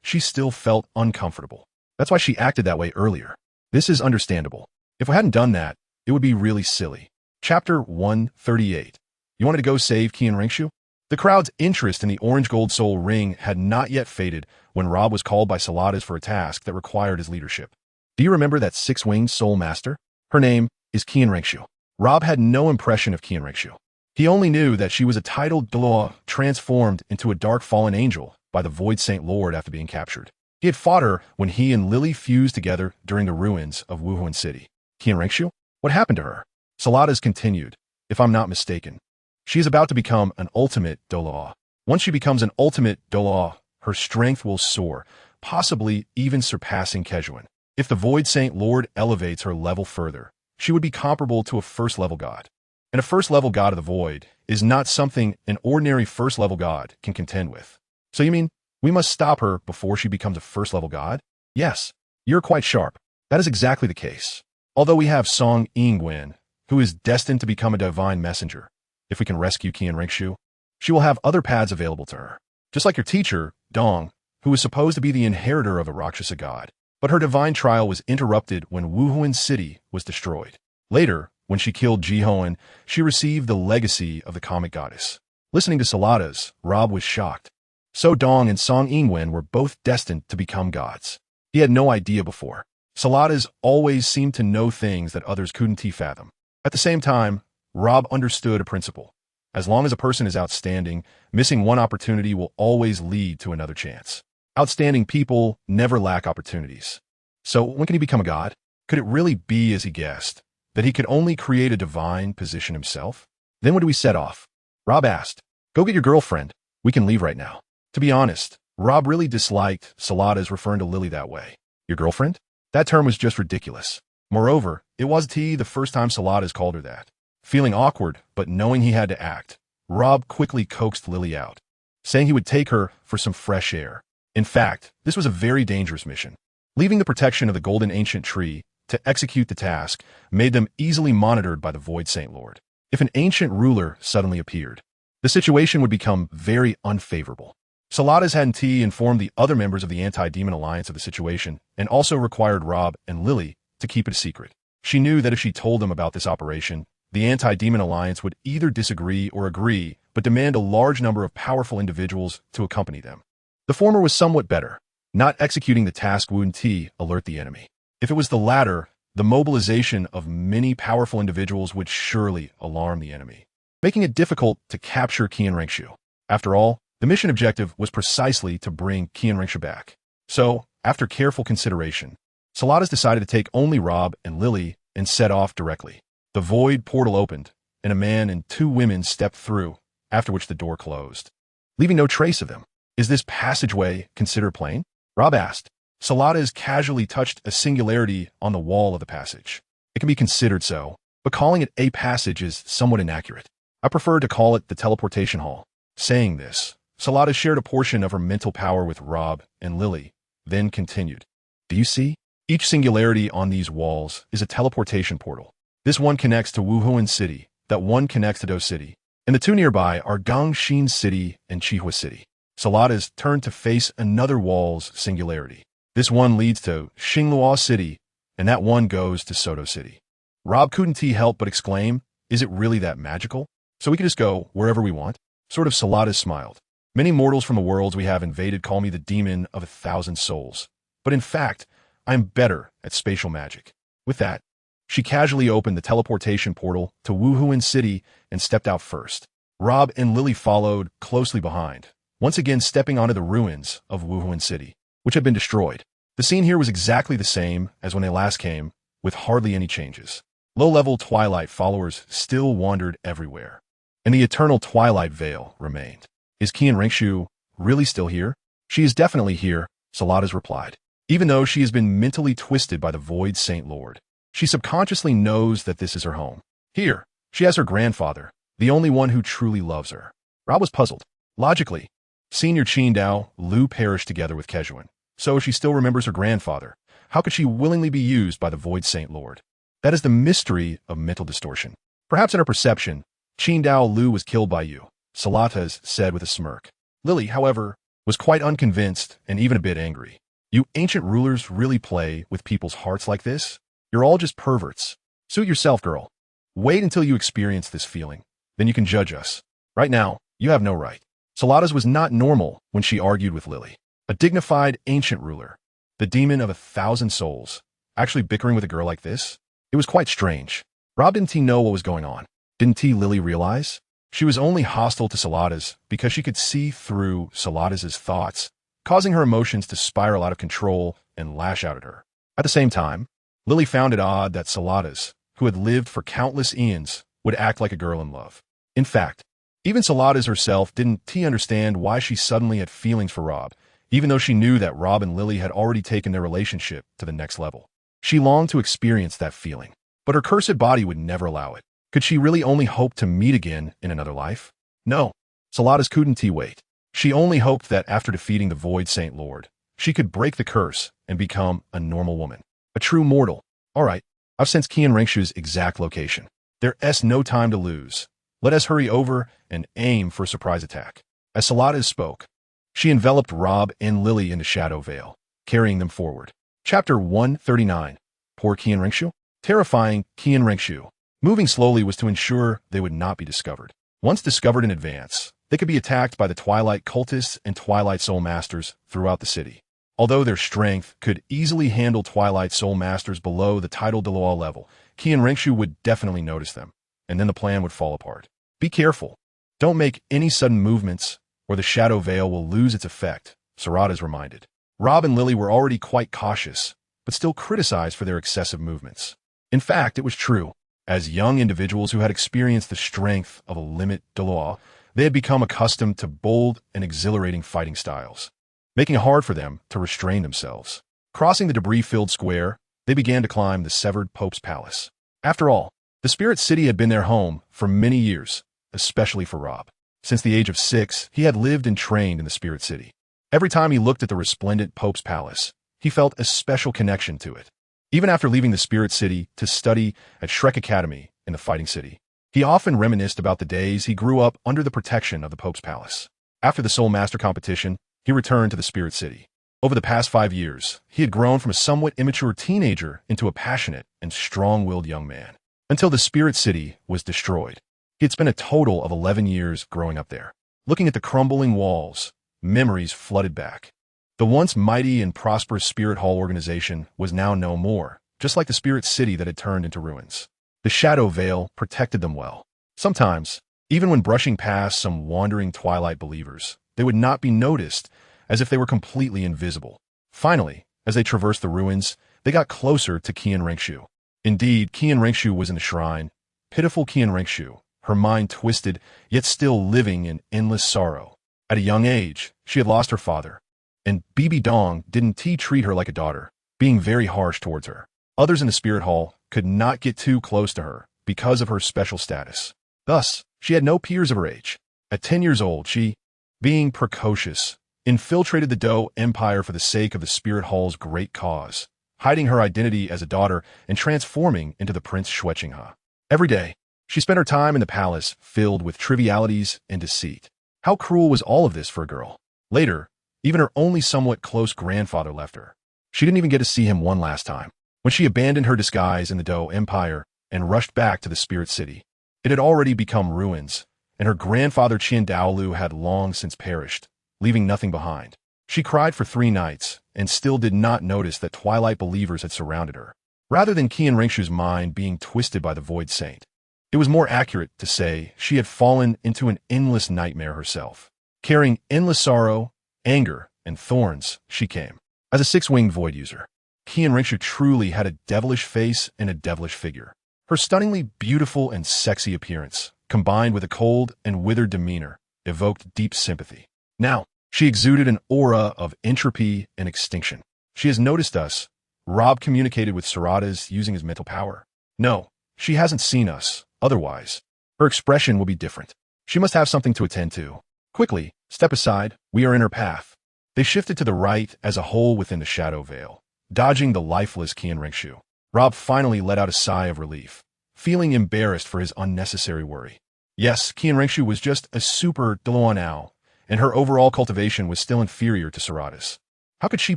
S1: she still felt uncomfortable. That's why she acted that way earlier. This is understandable. If I hadn't done that, it would be really silly. Chapter 138. You wanted to go save Qian Ringshu? The crowd's interest in the orange gold soul ring had not yet faded when Rob was called by Saladas for a task that required his leadership. Do you remember that 6-winged soul master? Her name is Qian Ringshu. Rob had no impression of Qian Ringshu. He only knew that she was a titled Douluo transformed into a dark fallen angel by the Void Saint Lord after being captured. He had fought her when he and Lili fused together during the ruins of Wuhan City. Qian Ringshu? What happened to her? Saladas continued, if I'm not mistaken. She is about to become an ultimate Douluo. Once she becomes an ultimate Douluo, her strength will soar, possibly even surpassing Quejuan. If the Void Saint Lord elevates her level further, she would be comparable to a first-level god. and a first-level god of the void is not something an ordinary first-level god can contend with. So you mean we must stop her before she becomes a first-level god? Yes, you're quite sharp. That is exactly the case. Although we have Song Yingwen, who is destined to become a divine messenger, if we can rescue Qianrengshu, she will have other paths available to her. Just like your teacher, Dong, who was supposed to be the inheritor of a Rakshasa god, but her divine trial was interrupted when Wuhuan City was destroyed. Later, when she killed Jihoan, she received the legacy of the comic goddess. Listening to Salada's, Rob was shocked. So Dong and Song Yingwen were both destined to become gods. He had no idea before. Salada's always seemed to know things that others couldn't fathom. At the same time, Rob understood a principle. As long as a person is outstanding, missing one opportunity will always lead to another chance. Outstanding people never lack opportunities. So when can he become a god? Could it really be, as he guessed, that he could only create a divine position himself? Then when do we set off? Rob asked. Go get your girlfriend. We can leave right now. To be honest, Rob really disliked Salada's referring to Lili that way. Your girlfriend? That term was just ridiculous. Moreover, it wasn't the first time Salada's called her that. Feeling awkward, but knowing he had to act, Rob quickly coaxed Lili out, saying he would take her for some fresh air. In fact, this was a very dangerous mission. Leaving the protection of the golden ancient tree to execute the task made them easily monitored by the Void Saint Lord. If an ancient ruler suddenly appeared, the situation would become very unfavorable. Salada's hadn't informed the other members of the Anti-Demon Alliance of the situation and also required Rob and Lili to keep it a secret. She knew that if she told them about this operation, the Anti-Demon Alliance would either disagree or agree, but demand a large number of powerful individuals to accompany them. The former was somewhat better. Not executing the task wouldn't alert the enemy. If it was the latter, the mobilization of many powerful individuals would surely alarm the enemy, making it difficult to capture Qianrengshu. After all, the mission objective was precisely to bring Qianrengshu back. So, after careful consideration, Salada's decided to take only Rob and Lili and set off directly. The void portal opened, and a man and two women stepped through, after which the door closed, leaving no trace of them. Is this passageway considered plain? Rob asked. Salada's casually touched a singularity on the wall of the passage. It can be considered so, but calling it a passage is somewhat inaccurate. I prefer to call it the teleportation hall. Saying this, Salada shared a portion of her mental power with Rob and Lili, then continued. Do you see? Each singularity on these walls is a teleportation portal. This one connects to Wuhuan City, that one connects to Do City, and the two nearby are Gongxin City and Qihua City. Salada's turned to face another wall's singularity. This one leads to Xingluo City, and that one goes to Soto City. Rob couldn't help but exclaim, is it really that magical? So we can just go wherever we want? Sort of. Salada smiled. Many mortals from the worlds we have invaded call me the demon of 1,000 souls. But in fact, I'm better at spatial magic. With that, she casually opened the teleportation portal to Wuhuan City and stepped out first. Rob and Lili followed closely behind, once again stepping onto the ruins of Wuhuan City, which had been destroyed. The scene here was exactly the same as when they last came, with hardly any changes. Low-level Twilight followers still wandered everywhere, and the eternal Twilight Veil remained. Is Qianrengshu really still here? She is definitely here, Salada's replied. Even though she has been mentally twisted by the Void Saint Lord, she subconsciously knows that this is her home. Here, she has her grandfather, the only one who truly loves her. Rob was puzzled. Logically, Senior Qingdao, Lu perished together with Kejuan, so she still remembers her grandfather. How could she willingly be used by the Void Saint Lord? That is the mystery of mental distortion. Perhaps in her perception, Qingdao Lu was killed by you, Salata said with a smirk. Lili, however, was quite unconvinced and even a bit angry. You ancient rulers really play with people's hearts like this? You're all just perverts. Suit yourself, girl. Wait until you experience this feeling. Then you can judge us. Right now, you have no right. Salada's was not normal when she argued with Lili. A dignified ancient ruler, the demon of 1,000 souls, actually bickering with a girl like this? It was quite strange. Rob didn't know what was going on. Didn't Lili realize? She was only hostile to Salada's because she could see through Salada's thoughts, causing her emotions to spiral out of control and lash out at her. At the same time, Lili found it odd that Salada's, who had lived for countless eons, would act like a girl in love. In fact, even Salada's herself didn't understand why she suddenly had feelings for Rob, even though she knew that Rob and Lili had already taken their relationship to the next level. She longed to experience that feeling, but her cursed body would never allow it. Could she really only hope to meet again in another life? No. Saladas couldn't wait. She only hoped that after defeating the Void Saint Lord, she could break the curse and become a normal woman. A true mortal. Alright, I've sensed Qianrengshu's exact location. There's no time to lose. Let us hurry over and aim for a surprise attack. As Saladas spoke, she enveloped Rob and Lili into Shadow Veil, carrying them forward. Chapter 139. Poor Qianrengshu? Terrifying Qianrengshu. Moving slowly was to ensure they would not be discovered. Once discovered in advance, they could be attacked by the Twilight Cultists and Twilight Soul Masters throughout the city. Although their strength could easily handle Twilight Soul Masters below the title Douluo level, Qianrengshu would definitely notice them, and then the plan would fall apart. Be careful. Don't make any sudden movements, or the Shadow Veil will lose its effect, Sarada's reminded. Rob and Lili were already quite cautious, but still criticized for their excessive movements. In fact, it was true. As young individuals who had experienced the strength of a limit Douluo, they had become accustomed to bold and exhilarating fighting styles, making it hard for them to restrain themselves. Crossing the debris-filled square, they began to climb the severed Pope's Palace. After all, the Spirit City had been their home for many years, especially for Rob. Since the age of 6, he had lived and trained in the Spirit City. Every time he looked at the resplendent Pope's Palace, he felt a special connection to it. Even after leaving the Spirit City to study at Shrek Academy in the Fighting City, he often reminisced about the days he grew up under the protection of the Pope's Palace. After the Soul Master competition, he returned to the Spirit City. Over the past 5 years, he had grown from a somewhat immature teenager into a passionate and strong-willed young man. Until the Spirit City was destroyed, he had spent a total of 11 years growing up there. Looking at the crumbling walls, memories flooded back. The once mighty and prosperous Spirit Hall organization was now no more, just like the Spirit City that had turned into ruins. The Shadow Veil protected them well. Sometimes, even when brushing past some wandering Twilight believers, they would not be noticed, as if they were completely invisible. Finally, as they traversed the ruins, they got closer to Qianrengshu. Indeed, Qianrengshu was in the shrine. Pitiful Qianrengshu, her mind twisted, yet still living in endless sorrow. At a young age, she had lost her father, and Bibi Dong didn't treat her like a daughter, being very harsh towards her. Others in the Spirit Hall could not get too close to her because of her special status. Thus, she had no peers of her age. At 10 years old, she, being precocious, infiltrated the Dou Empire for the sake of the Spirit Hall's great cause, hiding her identity as a daughter and transforming into the Prince Xiao. Every day, she spent her time in the palace filled with trivialities and deceit. How cruel was all of this for a girl? Later, even her only somewhat close grandfather left her. She didn't even get to see him one last time. When she abandoned her disguise in the Dou Empire and rushed back to the Spirit City, it had already become ruins, and her grandfather Qian Daolu had long since perished, leaving nothing behind. She cried for 3 nights and still did not notice that Twilight believers had surrounded her. Rather than Qianrengshu's mind being twisted by the Void Saint, it was more accurate to say she had fallen into an endless nightmare herself. Carrying endless sorrow, anger, and thorns, she came. As a 6-winged Void user, Qianrengshu truly had a devilish face and a devilish figure. Her stunningly beautiful and sexy appearance, combined with a cold and withered demeanor, evoked deep sympathy. Now, she exuded an aura of entropy and extinction. She has noticed us. Rob communicated with Sarada's using his mental power. No, she hasn't seen us. Otherwise, her expression will be different. She must have something to attend to. Quickly, step aside. We are in her path. They shifted to the right as a hole within the Shadow Veil, dodging the lifeless Qianrengshu. Rob finally let out a sigh of relief, feeling embarrassed for his unnecessary worry. Yes, Qianrengshu was just a super Douluo now, and her overall cultivation was still inferior to Sarada's. How could she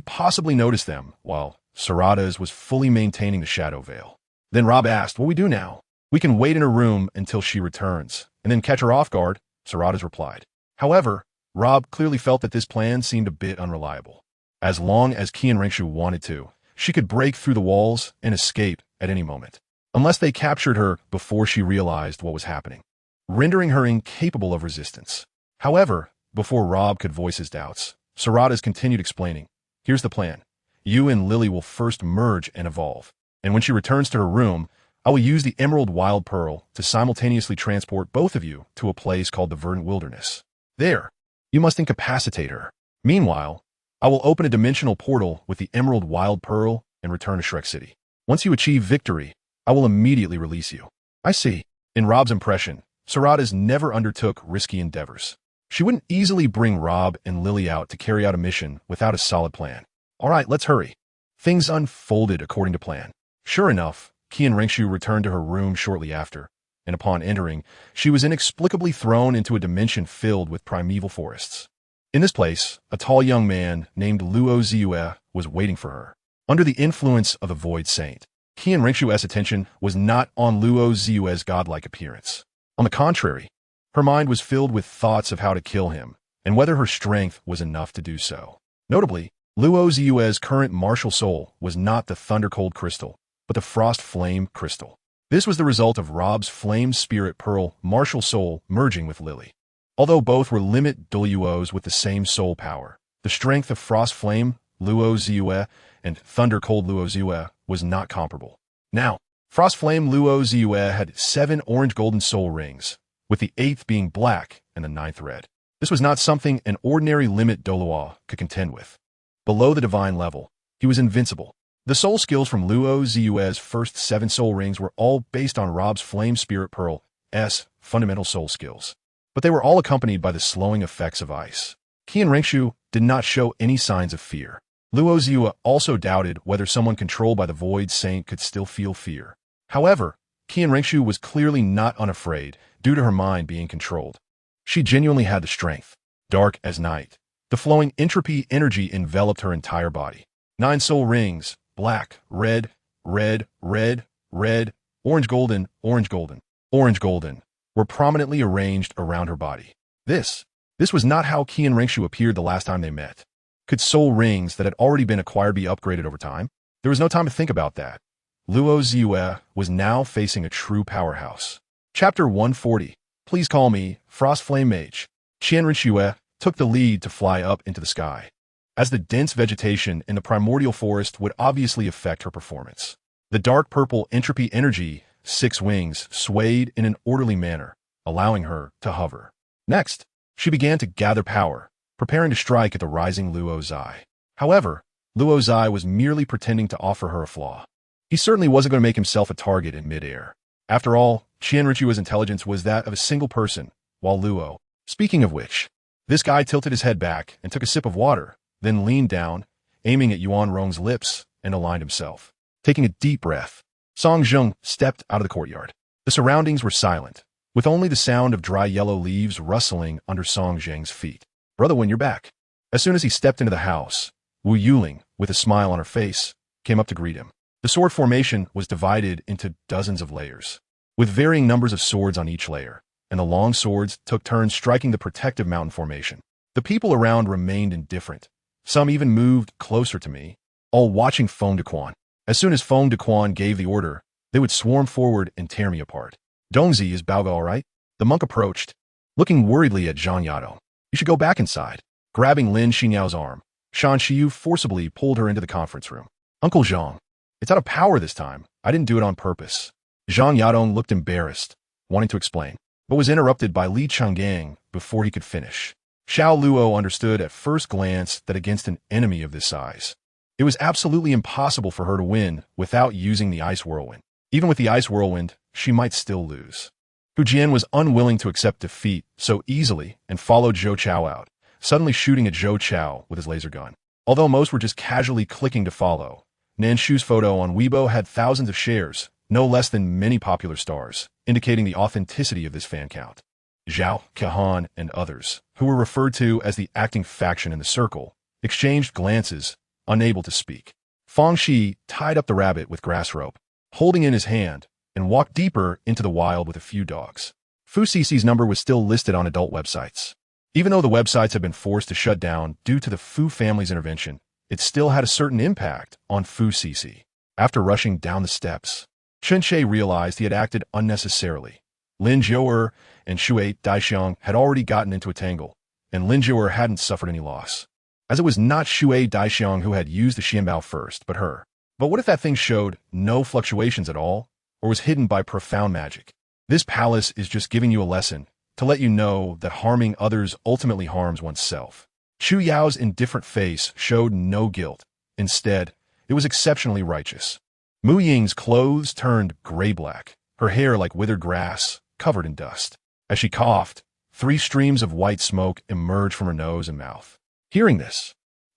S1: possibly notice them while Sarada's was fully maintaining the Shadow Veil? Then Rob asked, "What we do now?" "We can wait in her room until she returns, and then catch her off guard," Sarada's replied. However, Rob clearly felt that this plan seemed a bit unreliable. As long as Qianrengshu wanted to, she could break through the walls and escape at any moment, unless they captured her before she realized what was happening, rendering her incapable of resistance. However, before Rob could voice his doubts, Sarada's continued explaining, "Here's the plan. You and Lili will first merge and evolve, and when she returns to her room, I will use the Emerald Wild Pearl to simultaneously transport both of you to a place called the Verdant Wilderness. There, you must incapacitate her. Meanwhile, I will open a dimensional portal with the Emerald Wild Pearl and return to Shrek City. Once you achieve victory, I will immediately release you." "I see. In Rob's impression, Sarada's never undertook risky endeavors. She wouldn't easily bring Rob and Lili out to carry out a mission without a solid plan. All right, let's hurry. Things unfolded according to plan. Sure enough, Qian Ringshu returned to her room shortly after, and upon entering, she was inexplicably thrown into a dimension filled with primeval forests. In this place, a tall young man named Luo was waiting for her. Under the influence of the Void Saint, Qian Ringshu's attention was not on Luo's godlike appearance. On the contrary, her mind was filled with thoughts of how to kill him, and whether her strength was enough to do so. Notably, Luo's current martial soul was not the Thunder Cold Crystal, but the Frost Flame Crystal. This was the result of Rob's Flame Spirit Pearl martial soul merging with Lili. Although both were limit Douluos with the same soul power, the strength of Frost Flame Luo and Thunder Cold Luo was not comparable. Now, Frost Flame Luo had 7 orange-golden soul rings, with the 8th being black and the 9th red. This was not something an ordinary limit Douluo could contend with. Below the divine level, he was invincible. The soul skills from Luo's first 7 soul rings were all based on Rob's Flame Spirit Pearl's fundamental soul skills, but they were all accompanied by the slowing effects of ice. Qian Ringshu did not show any signs of fear. Luo also doubted whether someone controlled by the Void Saint could still feel fear. However, Qian Ringshu was clearly not unafraid due to her mind being controlled. She genuinely had the strength. Dark as night, the flowing entropy energy enveloped her entire body. 9 soul rings, black, red, red, red, red, orange golden, orange golden, orange golden, were prominently arranged around her body. This was not how Qian Ringshu appeared the last time they met. Could soul rings that had already been acquired be upgraded over time? There was no time to think about that. Luo was now facing a true powerhouse. Chapter 140. Please call me Frost Flame Mage. Qian Ringshu took the lead to fly up into the sky, as the dense vegetation in the primordial forest would obviously affect her performance. The dark purple entropy energy, 6 wings, swayed in an orderly manner, allowing her to hover. Next, she began to gather power, preparing to strike at the rising Luo's eye. However, Luo's eye was merely pretending to offer her a flaw. He certainly wasn't going to make himself a target in midair. After all, Qian Ringshu's intelligence was that of a single person, while Luo. Speaking of which, this guy tilted his head back and took a sip of water, then leaned down, aiming at Rongrong's lips, and aligned himself. Taking a deep breath, Hongjun stepped out of the courtyard. The surroundings were silent, with only the sound of dry yellow leaves rustling under Hongjun's feet. Brother, when you're back. As soon as he stepped into the house, Wu Yuling, with a smile on her face, came up to greet him. The sword formation was divided into dozens of layers, with varying numbers of swords on each layer, and the long swords took turns striking the protective mountain formation. The people around remained indifferent. Some even moved closer to me, all watching Feng Dequan. As soon as Feng Dequan gave the order, they would swarm forward and tear me apart. Dongzi, is Baoga all right? The monk approached, looking worriedly at Zhang Yato. You should go back inside. Grabbing Lin Xinyao's arm, Shan Xiu forcibly pulled her into the conference room. Uncle Zhang, it's out of power this time. I didn't do it on purpose. Zhang Yadong looked embarrassed, wanting to explain, but was interrupted by Li Changgang before he could finish. Xiao Luo understood at first glance that against an enemy of this size, it was absolutely impossible for her to win without using the Ice Whirlwind. Even with the Ice Whirlwind, she might still lose. Hu Jian was unwilling to accept defeat so easily and followed Zhou Chao out, suddenly shooting at Zhou Chao with his laser gun. Although most were just casually clicking to follow, Nanshu's photo on Weibo had thousands of shares, no less than many popular stars, indicating the authenticity of this fan count. Zhao, Kahan, and others, who were referred to as the acting faction in the circle, exchanged glances, unable to speak. Fang Shi tied up the rabbit with grass rope, holding in his hand, and walked deeper into the wild with a few dogs. Fu Cici's number was still listed on adult websites. Even though the websites had been forced to shut down due to the Fu family's intervention, it still had a certain impact on Fu Cici. After rushing down the steps, Chen Che realized he had acted unnecessarily. Lin Zhouer and Shui Daxiang had already gotten into a tangle, and Lin Zhouer hadn't suffered any loss, as it was not Shui Daxiang who had used the Xianbao first, but her. But what if that thing showed no fluctuations at all, or was hidden by profound magic? This palace is just giving you a lesson to let you know that harming others ultimately harms oneself. Chu Yao's indifferent face showed no guilt. Instead, it was exceptionally righteous. Mu Ying's clothes turned gray-black, her hair like withered grass, covered in dust. As she coughed, 3 streams of white smoke emerged from her nose and mouth. Hearing this,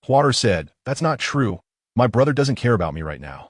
S1: Water said, "That's not true. My brother doesn't care about me right now.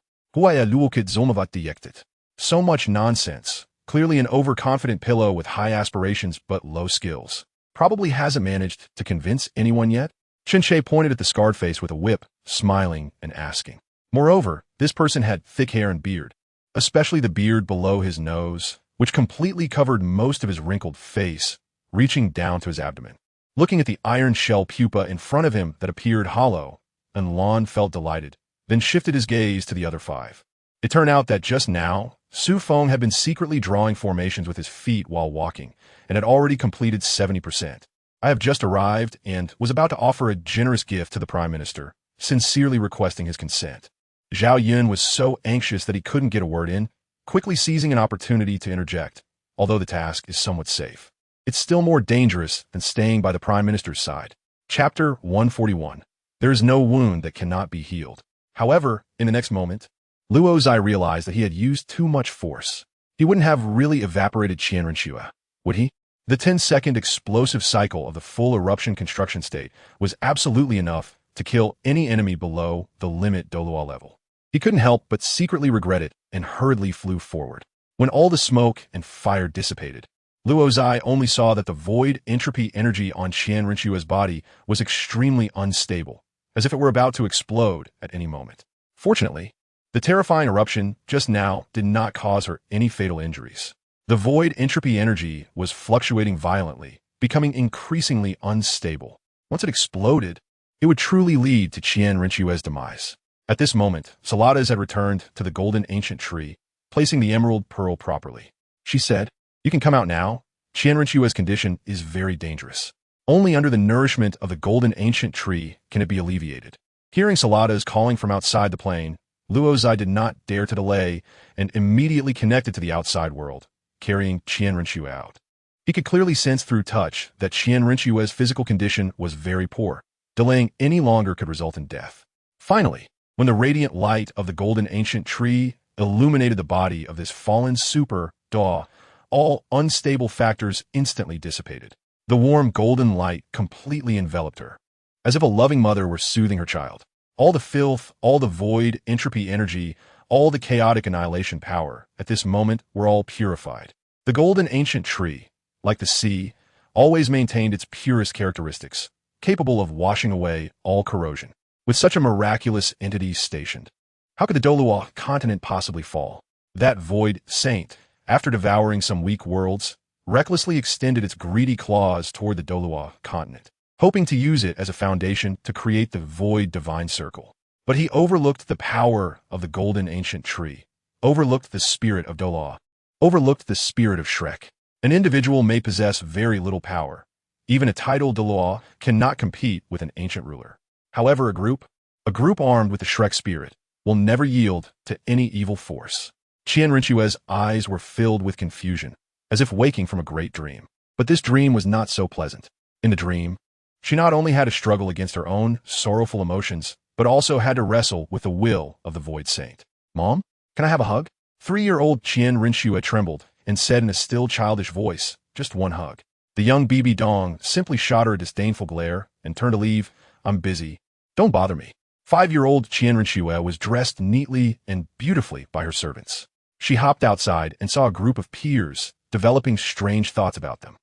S1: So much nonsense. Clearly an overconfident pillow with high aspirations but low skills. Probably hasn't managed to convince anyone yet." Chenxiang pointed at the scarred face with a whip, smiling and asking. Moreover, this person had thick hair and beard, especially the beard below his nose, which completely covered most of his wrinkled face, reaching down to his abdomen. Looking at the iron shell pupa in front of him that appeared hollow, Lon felt delighted, then shifted his gaze to the other 5. It turned out that just now, Su Feng had been secretly drawing formations with his feet while walking, and had already completed 70%. "I have just arrived and was about to offer a generous gift to the Prime Minister, sincerely requesting his consent." Zhao Yun was so anxious that he couldn't get a word in, quickly seizing an opportunity to interject. Although the task is somewhat safe, it's still more dangerous than staying by the Prime Minister's side. Chapter 141. There is no wound that cannot be healed. However, in the next moment, Luozai realized that he had used too much force. He wouldn't have really evaporated Qianrenxue, would he? The 10-second explosive cycle of the full eruption construction state was absolutely enough to kill any enemy below the limit Douluo level. He couldn't help but secretly regret it and hurriedly flew forward. When all the smoke and fire dissipated, Luozai only saw that the void entropy energy on Qianrenxue's body was extremely unstable, as if it were about to explode at any moment. Fortunately, the terrifying eruption just now did not cause her any fatal injuries. The void entropy energy was fluctuating violently, becoming increasingly unstable. Once it exploded, it would truly lead to Qianrenxue's demise. At this moment, Saladas had returned to the golden ancient tree, placing the emerald pearl properly. She said, "You can come out now. Qianrenxue's condition is very dangerous. Only under the nourishment of the golden ancient tree can it be alleviated." Hearing Saladas calling from outside the plane, Luozai did not dare to delay and immediately connected to the outside world, carrying Qianrenxue out. He could clearly sense through touch that Qianrenxue's physical condition was very poor. Delaying any longer could result in death. Finally, when the radiant light of the golden ancient tree illuminated the body of this fallen super Daw, all unstable factors instantly dissipated. The warm golden light completely enveloped her, as if a loving mother were soothing her child. All the filth, all the void entropy energy, all the chaotic annihilation power, at this moment were all purified. The golden ancient tree, like the sea, always maintained its purest characteristics, capable of washing away all corrosion. With such a miraculous entity stationed, how could the Douluo continent possibly fall? That void saint, after devouring some weak worlds, recklessly extended its greedy claws toward the Douluo continent, hoping to use it as a foundation to create the void divine circle. But he overlooked the power of the golden ancient tree, overlooked the spirit of Douluo, overlooked the spirit of Shrek. An individual may possess very little power. Even a titled Douluo cannot compete with an ancient ruler. However, a group armed with the Shrek spirit, will never yield to any evil force. Qianrenxue's eyes were filled with confusion, as if waking from a great dream. But this dream was not so pleasant. In the dream, she not only had to struggle against her own sorrowful emotions, but also had to wrestle with the will of the Void Saint. "Mom, can I have a hug?" 3-year-old Qianrenxue trembled and said in a still childish voice, "Just one hug." The young Bibi Dong simply shot her a disdainful glare and turned to leave. "I'm busy. Don't bother me." 5-year-old Qianrenxue was dressed neatly and beautifully by her servants. She hopped outside and saw a group of peers developing strange thoughts about them.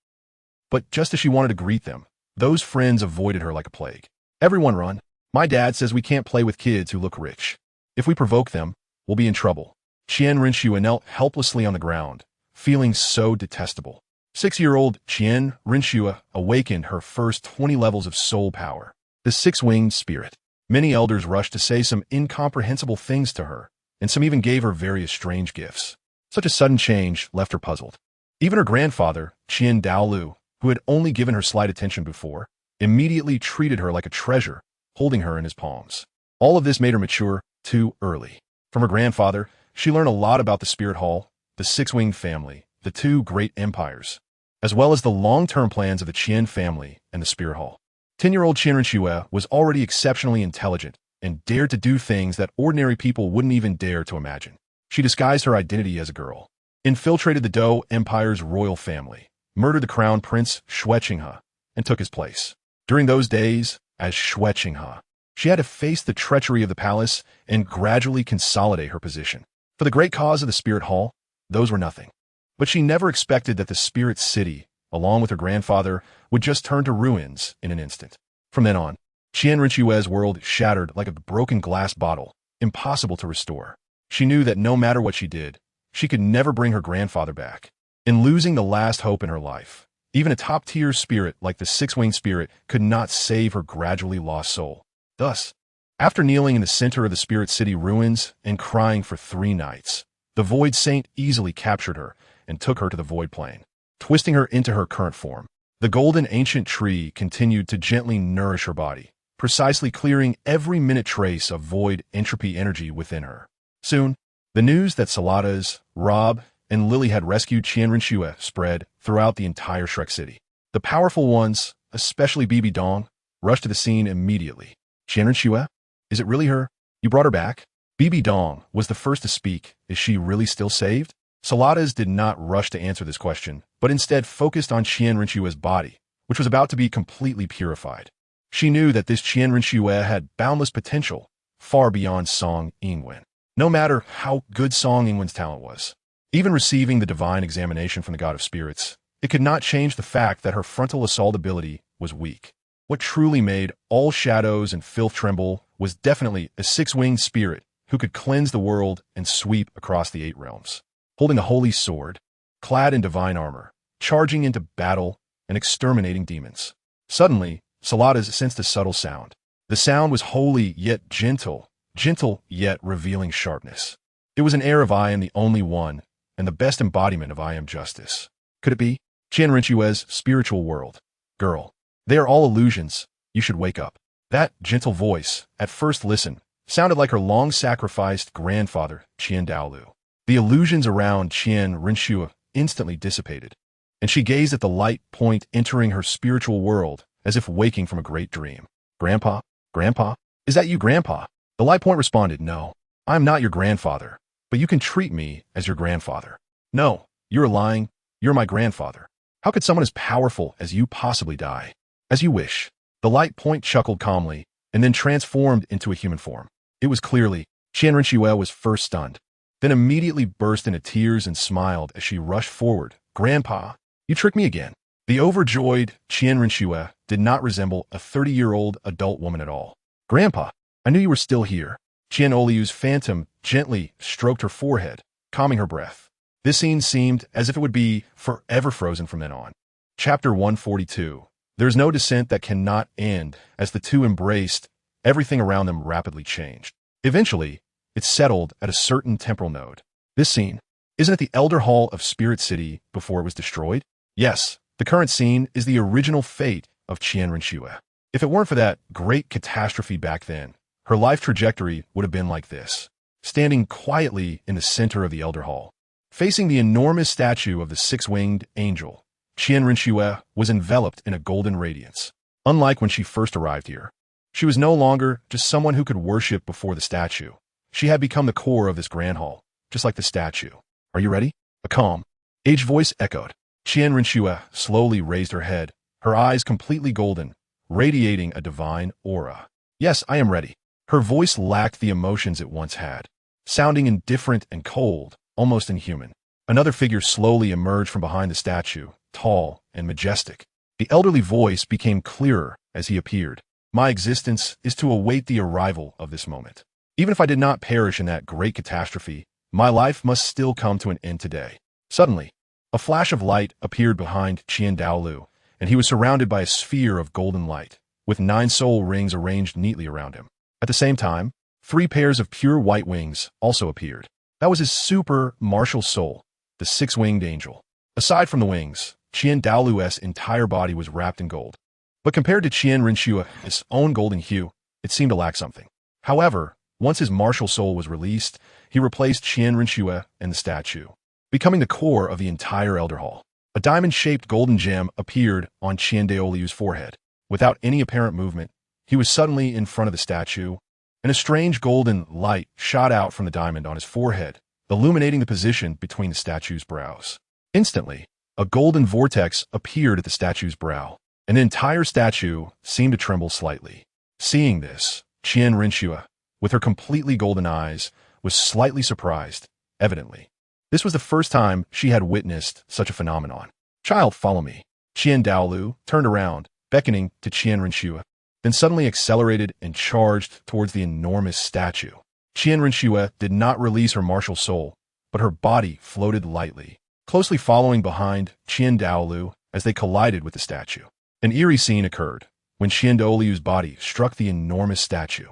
S1: But just as she wanted to greet them, those friends avoided her like a plague. "Everyone run. My dad says we can't play with kids who look rich. If we provoke them, we'll be in trouble." Qianrenxue knelt helplessly on the ground, feeling so detestable. 6-year-old Qianrenxue awakened her first 20 levels of soul power, the 6-winged spirit. Many elders rushed to say some incomprehensible things to her, and some even gave her various strange gifts. Such a sudden change left her puzzled. Even her grandfather, Qin Douluo, who had only given her slight attention before, immediately treated her like a treasure, holding her in his palms. All of this made her mature too early. From her grandfather, she learned a lot about the Spirit Hall, the 6-winged family, the 2 great empires, as well as the long-term plans of the Qian family and the Spirit Hall. 10-year-old Qianrenxue was already exceptionally intelligent and dared to do things that ordinary people wouldn't even dare to imagine. She disguised her identity as a girl. infiltrated the Dou Empire's royal family, murdered the crown prince Xiao, and took his place. During those days, as Xiao, she had to face the treachery of the palace and gradually consolidate her position. For the great cause of the Spirit Hall, those were nothing. But she never expected that the Spirit City, along with her grandfather, would just turn to ruins in an instant. From then on, Qian Rinxue's world shattered like a broken glass bottle, impossible to restore. She knew that no matter what she did, she could never bring her grandfather back. In losing the last hope in her life, even a top-tier spirit like the six-winged spirit could not save her gradually lost soul. Thus, after kneeling in the center of the Spirit City ruins and crying for 3 nights, the Void Saint easily captured her and took her to the Void Plane, twisting her into her current form. The golden ancient tree continued to gently nourish her body, precisely clearing every minute trace of void entropy energy within her. Soon, the news that Saladas, Rob, and Lili had rescued Qian Rinxue spread throughout the entire Shrek City. The powerful ones, especially Bibi Dong, rushed to the scene immediately. Qian Rinxue? Is it really her? You brought her back? Bibi Dong was the first to speak. Is she really still saved? Saladas did not rush to answer this question, but instead focused on Qian Rinxue's body, which was about to be completely purified. She knew that this Qian Rinxue had boundless potential, far beyond Song Yingwen. No matter how good Song Yingwen's talent was, even receiving the divine examination from the God of Spirits, it could not change the fact that her frontal assault ability was weak. What truly made all shadows and filth tremble was definitely a 6-winged spirit who could cleanse the world and sweep across the 8 realms. Holding a holy sword, clad in divine armor, charging into battle and exterminating demons. Suddenly, Saladas sensed a subtle sound. The sound was holy yet gentle, gentle yet revealing sharpness. It was an air of I am the only one, and the best embodiment of I am justice. Could it be? Qian Rinxue's spiritual world. Girl, they are all illusions. You should wake up. That gentle voice, at first listen, sounded like her long-sacrificed grandfather, Qian Douluo. The illusions around Qian Rinxue instantly dissipated, and she gazed at the light point entering her spiritual world as if waking from a great dream. Grandpa? Grandpa? Is that you, Grandpa? The light point responded, no, I'm not your grandfather, but you can treat me as your grandfather. No, you're lying. You're my grandfather. How could someone as powerful as you possibly die? As you wish. The light point chuckled calmly and then transformed into a human form. It was clearly, Qian Rinxue was first stunned, then immediately burst into tears and smiled as she rushed forward. Grandpa, you tricked me again. The overjoyed Qian Rinxue did not resemble a 30-year-old adult woman at all. Grandpa, I knew you were still here. Qian Oliu's phantom gently stroked her forehead, calming her breath. This scene seemed as if it would be forever frozen from then on. Chapter 142. There is no descent that cannot end. As the two embraced, everything around them rapidly changed. Eventually, it settled at a certain temporal node. This scene, isn't it the Elder Hall of Spirit City before it was destroyed? Yes, the current scene is the original fate of Qian Rinxue. If it weren't for that great catastrophe back then, her life trajectory would have been like this. Standing quietly in the center of the Elder Hall, facing the enormous statue of the 6-winged angel, Qian Rinxue was enveloped in a golden radiance. Unlike when she first arrived here, she was no longer just someone who could worship before the statue. She had become the core of this grand hall, just like the statue. Are you ready? A calm, aged voice echoed. Qian Rinxue slowly raised her head, her eyes completely golden, radiating a divine aura. Yes, I am ready. Her voice lacked the emotions it once had, sounding indifferent and cold, almost inhuman. Another figure slowly emerged from behind the statue, tall and majestic. The elderly voice became clearer as he appeared. My existence is to await the arrival of this moment. Even if I did not perish in that great catastrophe, my life must still come to an end today. Suddenly, a flash of light appeared behind Qian Douluo, and he was surrounded by a sphere of golden light, with 9 soul rings arranged neatly around him. At the same time, 3 pairs of pure white wings also appeared. That was his super martial soul, the 6-winged angel. Aside from the wings, Qian Douluo's entire body was wrapped in gold. But compared to Qian Rinxue's own golden hue, it seemed to lack something. However, once his martial soul was released, he replaced Qian Rinxue and the statue, becoming the core of the entire Elder Hall. A diamond-shaped golden gem appeared on Qian Daoliu's forehead. Without any apparent movement, he was suddenly in front of the statue, and a strange golden light shot out from the diamond on his forehead, illuminating the position between the statue's brows. Instantly, a golden vortex appeared at the statue's brow, and the entire statue seemed to tremble slightly. Seeing this, Qian Rinxue, with her completely golden eyes, was slightly surprised, evidently. This was the first time she had witnessed such a phenomenon. "Child, follow me." Qian Douluo turned around, beckoning to Qian Rinxue, then suddenly accelerated and charged towards the enormous statue. Qian Rinxue did not release her martial soul, but her body floated lightly, closely following behind Qian Douluo as they collided with the statue. An eerie scene occurred when Qian Douluo's body struck the enormous statue.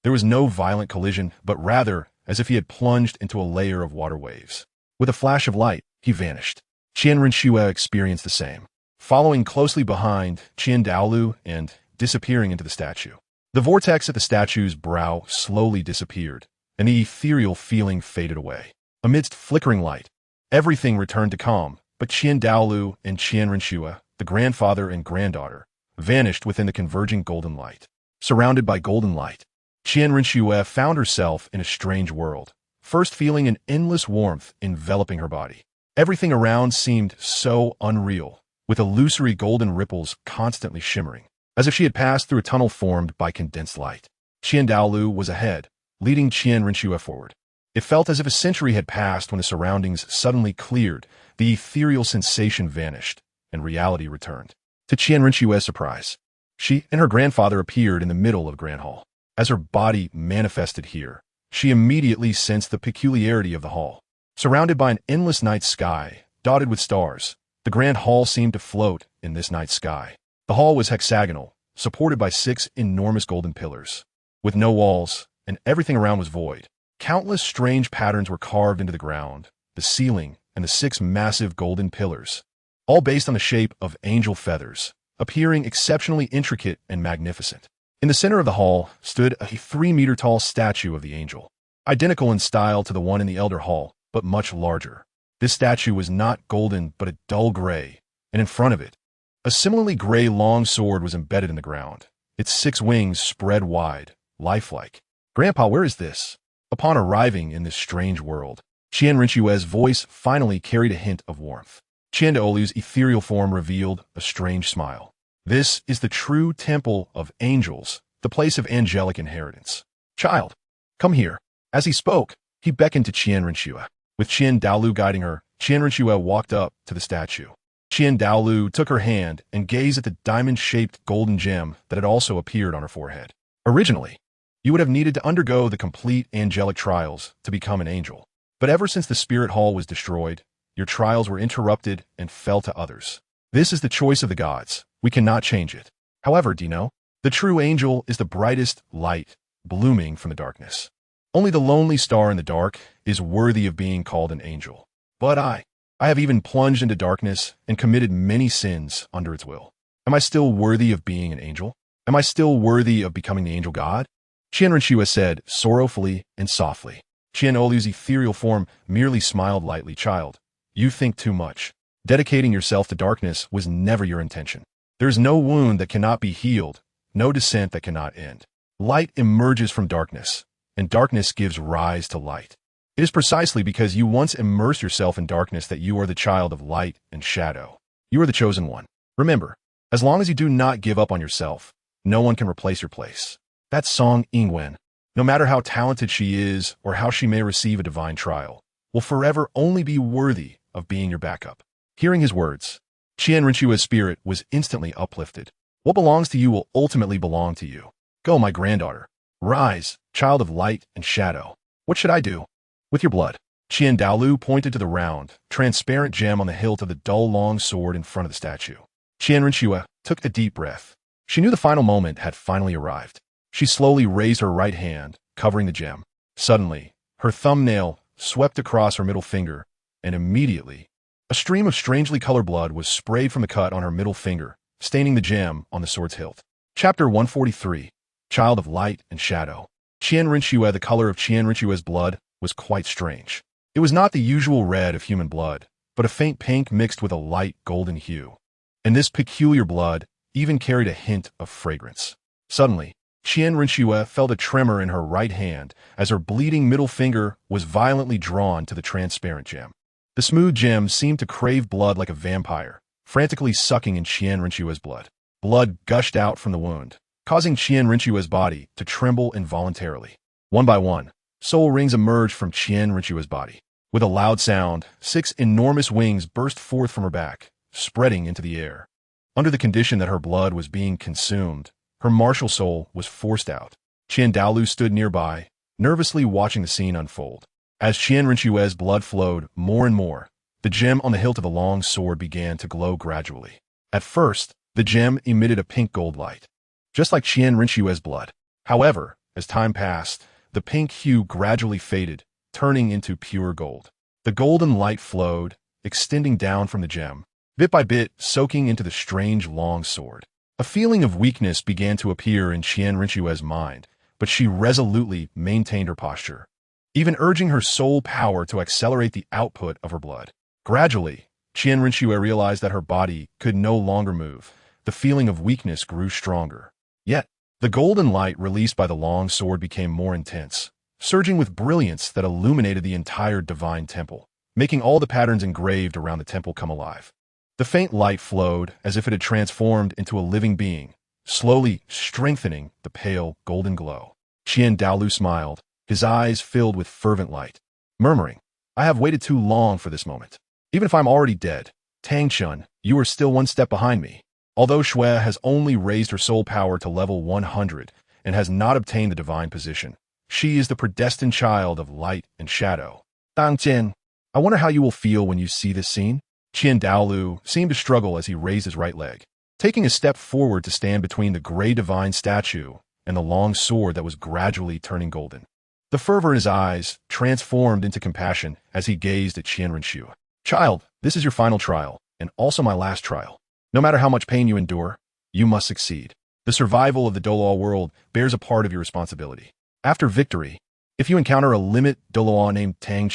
S1: There was no violent collision, but rather as if he had plunged into a layer of water waves. With a flash of light, he vanished. Qian Rinxue experienced the same, following closely behind Qian Douluo and disappearing into the statue. The vortex at the statue's brow slowly disappeared, and the ethereal feeling faded away. Amidst flickering light, everything returned to calm, but Qian Douluo and Qian Rinxue, the grandfather and granddaughter, vanished within the converging golden light. Surrounded by golden light, Qian Rinxue found herself in a strange world, first feeling an endless warmth enveloping her body. Everything around seemed so unreal, with illusory golden ripples constantly shimmering, as if she had passed through a tunnel formed by condensed light. Qian Douluo was ahead, leading Qian Rinxue forward. It felt as if a century had passed when the surroundings suddenly cleared, the ethereal sensation vanished, and reality returned. To Qian Rinxue's surprise, she and her grandfather appeared in the middle of the Grand Hall. As her body manifested here, she immediately sensed the peculiarity of the hall. Surrounded by an endless night sky, dotted with stars, the Grand Hall seemed to float in this night sky. The hall was hexagonal, supported by 6 enormous golden pillars. With no walls, and everything around was void. Countless strange patterns were carved into the ground, the ceiling, and the 6 massive golden pillars, all based on the shape of angel feathers, appearing exceptionally intricate and magnificent. In the center of the hall stood a 3-meter-tall statue of the angel, identical in style to the one in the Elder Hall, but much larger. This statue was not golden but a dull gray, and in front of it, a similarly gray long sword was embedded in the ground, its 6 wings spread wide, lifelike. "Grandpa, where is this?" Upon arriving in this strange world, Qian Rinxue's voice finally carried a hint of warmth. Qian Douluo's ethereal form revealed a strange smile. "This is the true temple of angels, the place of angelic inheritance. Child, come here." As he spoke, he beckoned to Qian Rinxue. With Qian Douluo guiding her, Qian Rinxue walked up to the statue. Qian Douluo took her hand and gazed at the diamond-shaped golden gem that had also appeared on her forehead. "Originally, you would have needed to undergo the complete angelic trials to become an angel. But ever since the Spirit Hall was destroyed, your trials were interrupted and fell to others. This is the choice of the gods. We cannot change it. However, do you know, the true angel is the brightest light blooming from the darkness. Only the lonely star in the dark is worthy of being called an angel. But I have even plunged into darkness and committed many sins under its will. Am I still worthy of being an angel? Am I still worthy of becoming the angel god?" Qian Rinxue said sorrowfully and softly. Qian Douluo's ethereal form merely smiled lightly. "Child, you think too much. Dedicating yourself to darkness was never your intention. There is no wound that cannot be healed, no descent that cannot end. Light emerges from darkness, and darkness gives rise to light. It is precisely because you once immersed yourself in darkness that you are the child of light and shadow. You are the chosen one. Remember, as long as you do not give up on yourself, no one can replace your place." That Song Ingwen, no matter how talented she is or how she may receive a divine trial, will forever only be worthy of being your backup. Hearing his words, Qian Rinxue's spirit was instantly uplifted. What belongs to you will ultimately belong to you. Go, my granddaughter. Rise, child of light and shadow. What should I do? With your blood. Qian Douluo pointed to the round, transparent gem on the hilt of the dull long sword in front of the statue. Qian Rinxue took a deep breath. She knew the final moment had finally arrived. She slowly raised her right hand, covering the gem. Suddenly, her thumbnail swept across her middle finger, and immediately, a stream of strangely colored blood was sprayed from the cut on her middle finger, staining the gem on the sword's hilt. Chapter 143, Child of Light and Shadow. Qian Rinxue, the color of Qian Rinxue's blood, was quite strange. It was not the usual red of human blood, but a faint pink mixed with a light golden hue. And this peculiar blood even carried a hint of fragrance. Suddenly, Qian Rinxue felt a tremor in her right hand as her bleeding middle finger was violently drawn to the transparent gem. The smooth gem seemed to crave blood like a vampire, frantically sucking in Qian Rinxue's blood. Blood gushed out from the wound, causing Qian Rinxue's body to tremble involuntarily. One by one, soul rings emerged from Qian Rinxue's body. With a loud sound, 6 enormous wings burst forth from her back, spreading into the air. Under the condition that her blood was being consumed, her martial soul was forced out. Qian Douluo stood nearby, nervously watching the scene unfold. As Qian Rinxue's blood flowed more and more, the gem on the hilt of the long sword began to glow gradually. At first, the gem emitted a pink-gold light, just like Qian Rinxue's blood. However, as time passed, the pink hue gradually faded, turning into pure gold. The golden light flowed, extending down from the gem, bit by bit soaking into the strange long sword. A feeling of weakness began to appear in Qian Rinxue's mind, but she resolutely maintained her posture, even urging her soul power to accelerate the output of her blood. Gradually, Qian Rinxue realized that her body could no longer move. The feeling of weakness grew stronger. Yet, the golden light released by the long sword became more intense, surging with brilliance that illuminated the entire divine temple, making all the patterns engraved around the temple come alive. The faint light flowed as if it had transformed into a living being, slowly strengthening the pale golden glow. Qian Douluo smiled, his eyes filled with fervent light, murmuring, "I have waited too long for this moment. Even if I'm already dead, Tang, you are still one step behind me." Although Shui has only raised her soul power to level 100 and has not obtained the divine position, she is the predestined child of light and shadow. Tang, I wonder how you will feel when you see this scene. Qian Douluo seemed to struggle as he raised his right leg, taking a step forward to stand between the gray divine statue and the long sword that was gradually turning golden. The fervor in his eyes transformed into compassion as he gazed at Qian Rinxue. "Child, this is your final trial, and also my last trial. No matter how much pain you endure, you must succeed. The survival of the Douluo world bears a part of your responsibility. After victory, if you encounter a limit Douluo named Tang,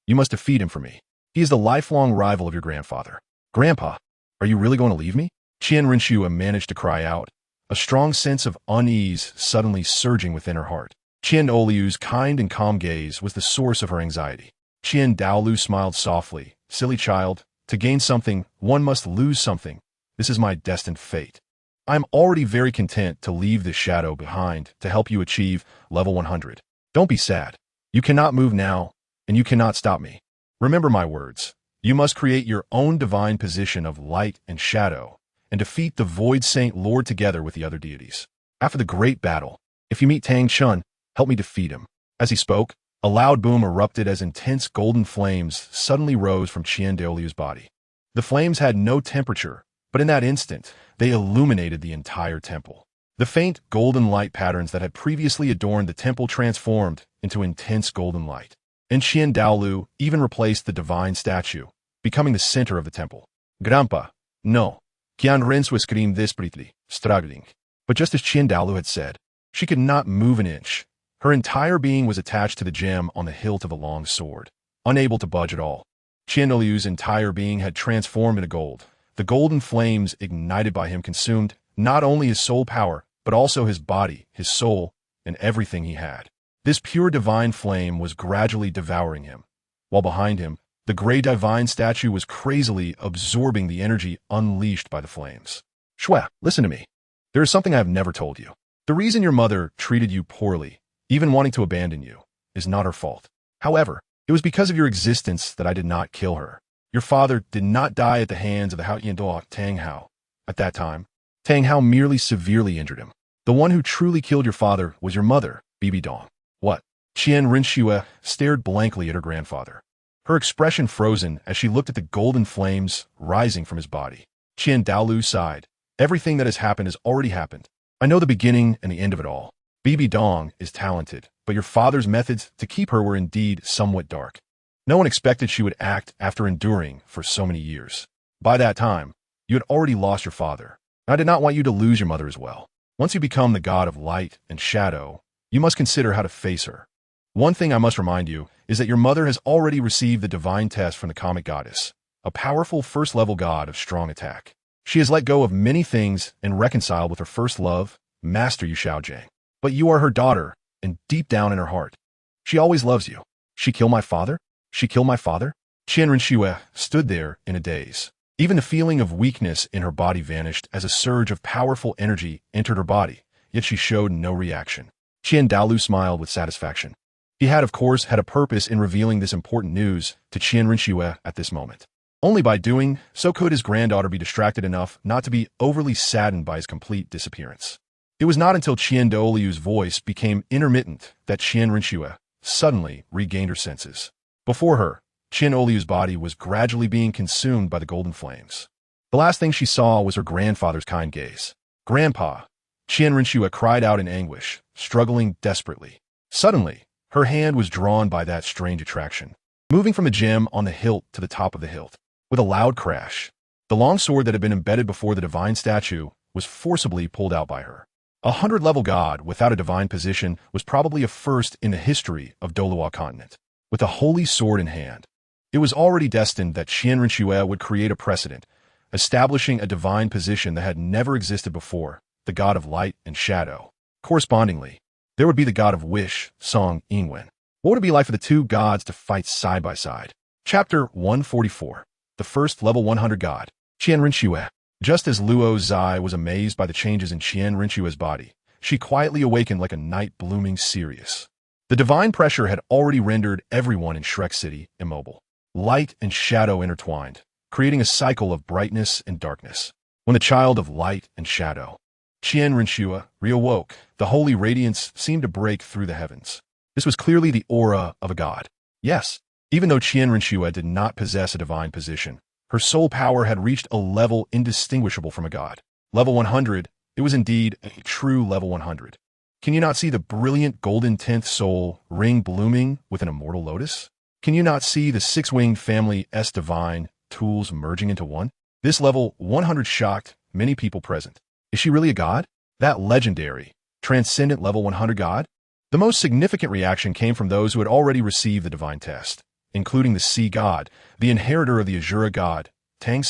S1: you must defeat him for me. He is the lifelong rival of your grandfather." "Grandpa, are you really going to leave me?" Qian Rinxue managed to cry out, a strong sense of unease suddenly surging within her heart. Qian Douluo's kind and calm gaze was the source of her anxiety. Qian Douluo smiled softly. "Silly child, to gain something, one must lose something. This is my destined fate. I am already very content to leave this shadow behind to help you achieve level 100. Don't be sad. You cannot move now, and you cannot stop me. Remember my words. You must create your own divine position of light and shadow, and defeat the Void Saint Lord together with the other deities. After the great battle, if you meet Tang, help me defeat him." As he spoke, a loud boom erupted as intense golden flames suddenly rose from Qian Douluo's body. The flames had no temperature, but in that instant, they illuminated the entire temple. The faint golden light patterns that had previously adorned the temple transformed into intense golden light, and Qian Douluo even replaced the divine statue, becoming the center of the temple. "Grandpa, no." Qian Rinxue screamed desperately, struggling. But just as Qian Douluo had said, she could not move an inch. Her entire being was attached to the gem on the hilt of the long sword, unable to budge at all. Qian Douluo's entire being had transformed into gold. The golden flames ignited by him consumed not only his soul power, but also his body, his soul, and everything he had. This pure divine flame was gradually devouring him, while behind him, the gray divine statue was crazily absorbing the energy unleashed by the flames. "Shui, listen to me. There is something I have never told you. The reason your mother treated you poorly, even wanting to abandon you, is not her fault. However, it was because of your existence that I did not kill her. Your father did not die at the hands of the Haotian Tang Hao. At that time, Tang Hao merely severely injured him. The one who truly killed your father was your mother, Bibi Dong." "What?" Qian Rinxue stared blankly at her grandfather, her expression frozen as she looked at the golden flames rising from his body. Qian Douluo sighed. "Everything that has happened has already happened. I know the beginning and the end of it all. Bibi Dong is talented, but your father's methods to keep her were indeed somewhat dark. No one expected she would act after enduring for so many years. By that time, you had already lost your father. I did not want you to lose your mother as well. Once you become the god of light and shadow, you must consider how to face her. One thing I must remind you is that your mother has already received the divine test from the comic goddess, a powerful first-level god of strong attack. She has let go of many things and reconciled with her first love, Master Yu Xiaojang. But you are her daughter, and deep down in her heart, she always loves you. She kill my father? She kill my father? Qian Renxue stood there in a daze. Even the feeling of weakness in her body vanished as a surge of powerful energy entered her body, yet she showed no reaction. Qian Douluo smiled with satisfaction. He had, of course, had a purpose in revealing this important news to Qian Renxue at this moment. Only by doing so could his granddaughter be distracted enough not to be overly saddened by his complete disappearance. It was not until Qian Douluo's voice became intermittent that Qian Renxue suddenly regained her senses. Before her, Qian Douluo's body was gradually being consumed by the golden flames. The last thing she saw was her grandfather's kind gaze. "Grandpa!" Qian Renxue cried out in anguish, struggling desperately. Suddenly, her hand was drawn by that strange attraction, moving from the gem on the hilt to the top of the hilt. With a loud crash, the long sword that had been embedded before the divine statue was forcibly pulled out by her. A 100-level god without a divine position was probably a first in the history of Douluo continent. With a holy sword in hand, it was already destined that Qian Renxue would create a precedent, establishing a divine position that had never existed before, the god of light and shadow. Correspondingly, there would be the god of wish, song, Ingwen. What would it be like for the two gods to fight side by side? Chapter 144. The first level 100 god, Qian Renxue. Just as Luo Zai was amazed by the changes in Qian Renxue's body, she quietly awakened like a night blooming Sirius. The divine pressure had already rendered everyone in Shrek City immobile. Light and shadow intertwined, creating a cycle of brightness and darkness. When the child of light and shadow, Qian Renxue, reawoke, the holy radiance seemed to break through the heavens. This was clearly the aura of a god. Yes, even though Qian Renxue did not possess a divine position, her soul power had reached a level indistinguishable from a god. Level 100, it was indeed a true level 100. Can you not see the brilliant golden 10th soul ring blooming with an immortal lotus? Can you not see the six-winged family S divine tools merging into one? This level 100 shocked many people present. Is she really a god? That legendary, transcendent level 100 god? The most significant reaction came from those who had already received the divine test, including the sea god, the inheritor of the Azura god, Tang,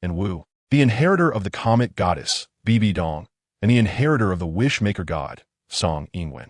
S1: and Wu, the inheritor of the comet goddess, Bibi Dong, and the inheritor of the wish-maker god, Song Ingwen.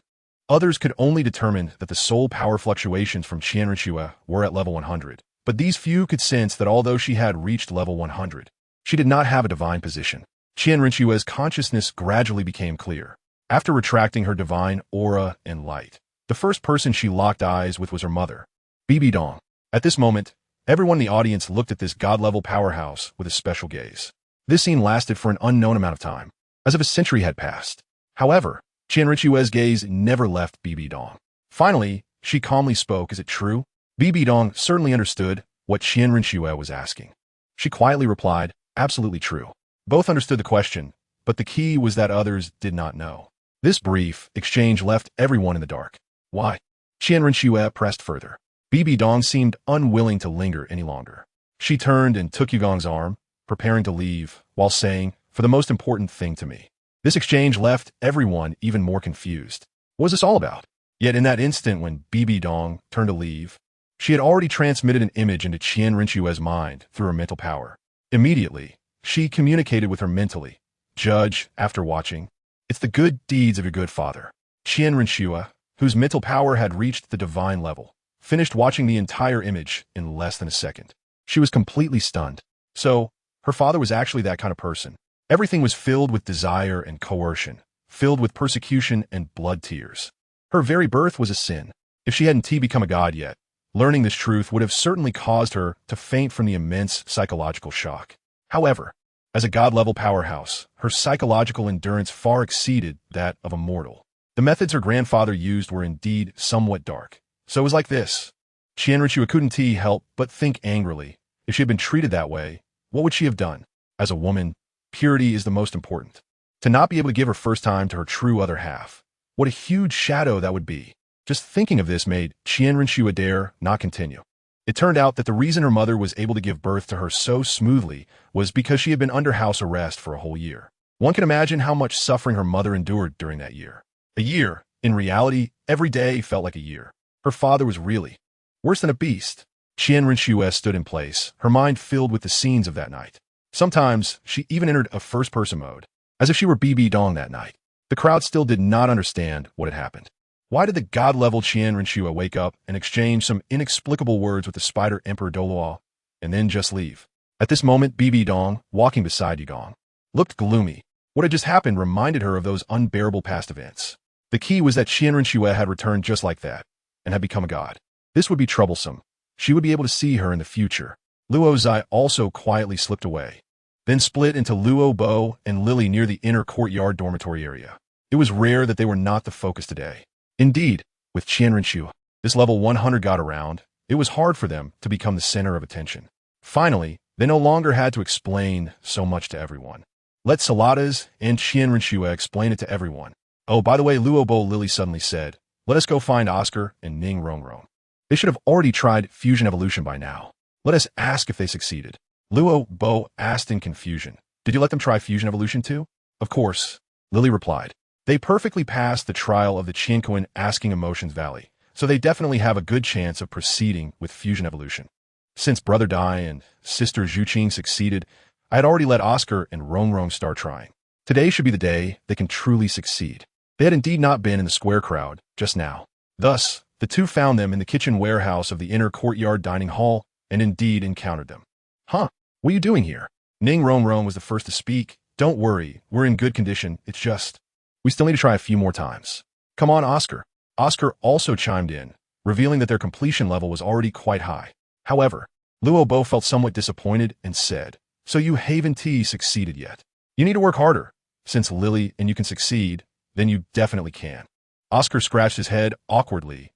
S1: Others could only determine that the soul power fluctuations from Qian Renxue were at level 100, but these few could sense that although she had reached level 100, she did not have a divine position. Qian Renxue's consciousness gradually became clear. After retracting her divine aura and light, the first person she locked eyes with was her mother, Bibi Dong. At this moment, everyone in the audience looked at this god-level powerhouse with a special gaze. This scene lasted for an unknown amount of time, as if a century had passed. However, Qian Renxue's gaze never left Bibi Dong. Finally, she calmly spoke, "Is it true?" Bibi Dong certainly understood what Qian Renxue was asking. She quietly replied, "Absolutely true." Both understood the question, but the key was that others did not know. This brief exchange left everyone in the dark. Why? Qian Renxue pressed further. Bibi Dong seemed unwilling to linger any longer. She turned and took Yugong's arm, preparing to leave, while saying, "For the most important thing to me." This exchange left everyone even more confused. What was this all about? Yet in that instant when Bibi Dong turned to leave, she had already transmitted an image into Qian Renxue's mind through her mental power. Immediately, she communicated with her mentally. "Judge, after watching, it's the good deeds of your good father." Qian Renxue, whose mental power had reached the divine level, finished watching the entire image in less than a second. She was completely stunned. So, her father was actually that kind of person. Everything was filled with desire and coercion, filled with persecution and blood tears. Her very birth was a sin. If she hadn't become a god yet, learning this truth would have certainly caused her to faint from the immense psychological shock. However, as a god-level powerhouse, her psychological endurance far exceeded that of a mortal. The methods her grandfather used were indeed somewhat dark. So it was like this. Qian Renxue couldn't help but think angrily. If she had been treated that way, what would she have done? As a woman, purity is the most important. To not be able to give her first time to her true other half. What a huge shadow that would be. Just thinking of this made Qian Renxue dare not continue. It turned out that the reason her mother was able to give birth to her so smoothly was because she had been under house arrest for a whole year. One can imagine how much suffering her mother endured during that year. A year, in reality, every day felt like a year. Her father was really worse than a beast. Qian Renxue stood in place, her mind filled with the scenes of that night. Sometimes, she even entered a first-person mode, as if she were Bibi Dong that night. The crowd still did not understand what had happened. Why did the god-level Qianrenshua wake up and exchange some inexplicable words with the Spider Emperor Douluo, and then just leave? At this moment, Bibi Dong, walking beside Yigong, looked gloomy. What had just happened reminded her of those unbearable past events. The key was that Qianrenshua had returned just like that, and had become a god. This would be troublesome. She would be able to see her in the future. Luo's eye also quietly slipped away, then split into LuoBo and Lili near the inner courtyard dormitory area. It was rare that they were not the focus today. Indeed, with Qianrenshua, this level 100 got around, it was hard for them to become the center of attention. Finally, they no longer had to explain so much to everyone. Let Saladas and Qianrenshua explain it to everyone. Oh, by the way, LuoBo Lili suddenly said, let us go find Oscar and Ning Rongrong. They should have already tried fusion evolution by now. Let us ask if they succeeded. LuoBo asked in confusion. Did you let them try fusion evolution too? Of course, Lili replied. They perfectly passed the trial of the Qianquan Asking Emotions Valley, so they definitely have a good chance of proceeding with fusion evolution. Since Brother Dai and Sister Zhuqing succeeded, I had already let Oscar and Rongrong start trying. Today should be the day they can truly succeed. They had indeed not been in the square crowd just now. Thus, the two found them in the kitchen warehouse of the inner courtyard dining hall and indeed encountered them. Huh, what are you doing here? Ning Rongrong was the first to speak. Don't worry, we're in good condition, it's just we still need to try a few more times. Come on, Oscar. Oscar also chimed in, revealing that their completion level was already quite high. However, LuoBo felt somewhat disappointed and said, so you haven't succeeded yet. You need to work harder. Since Lili and you can succeed, then you definitely can. Oscar scratched his head awkwardly.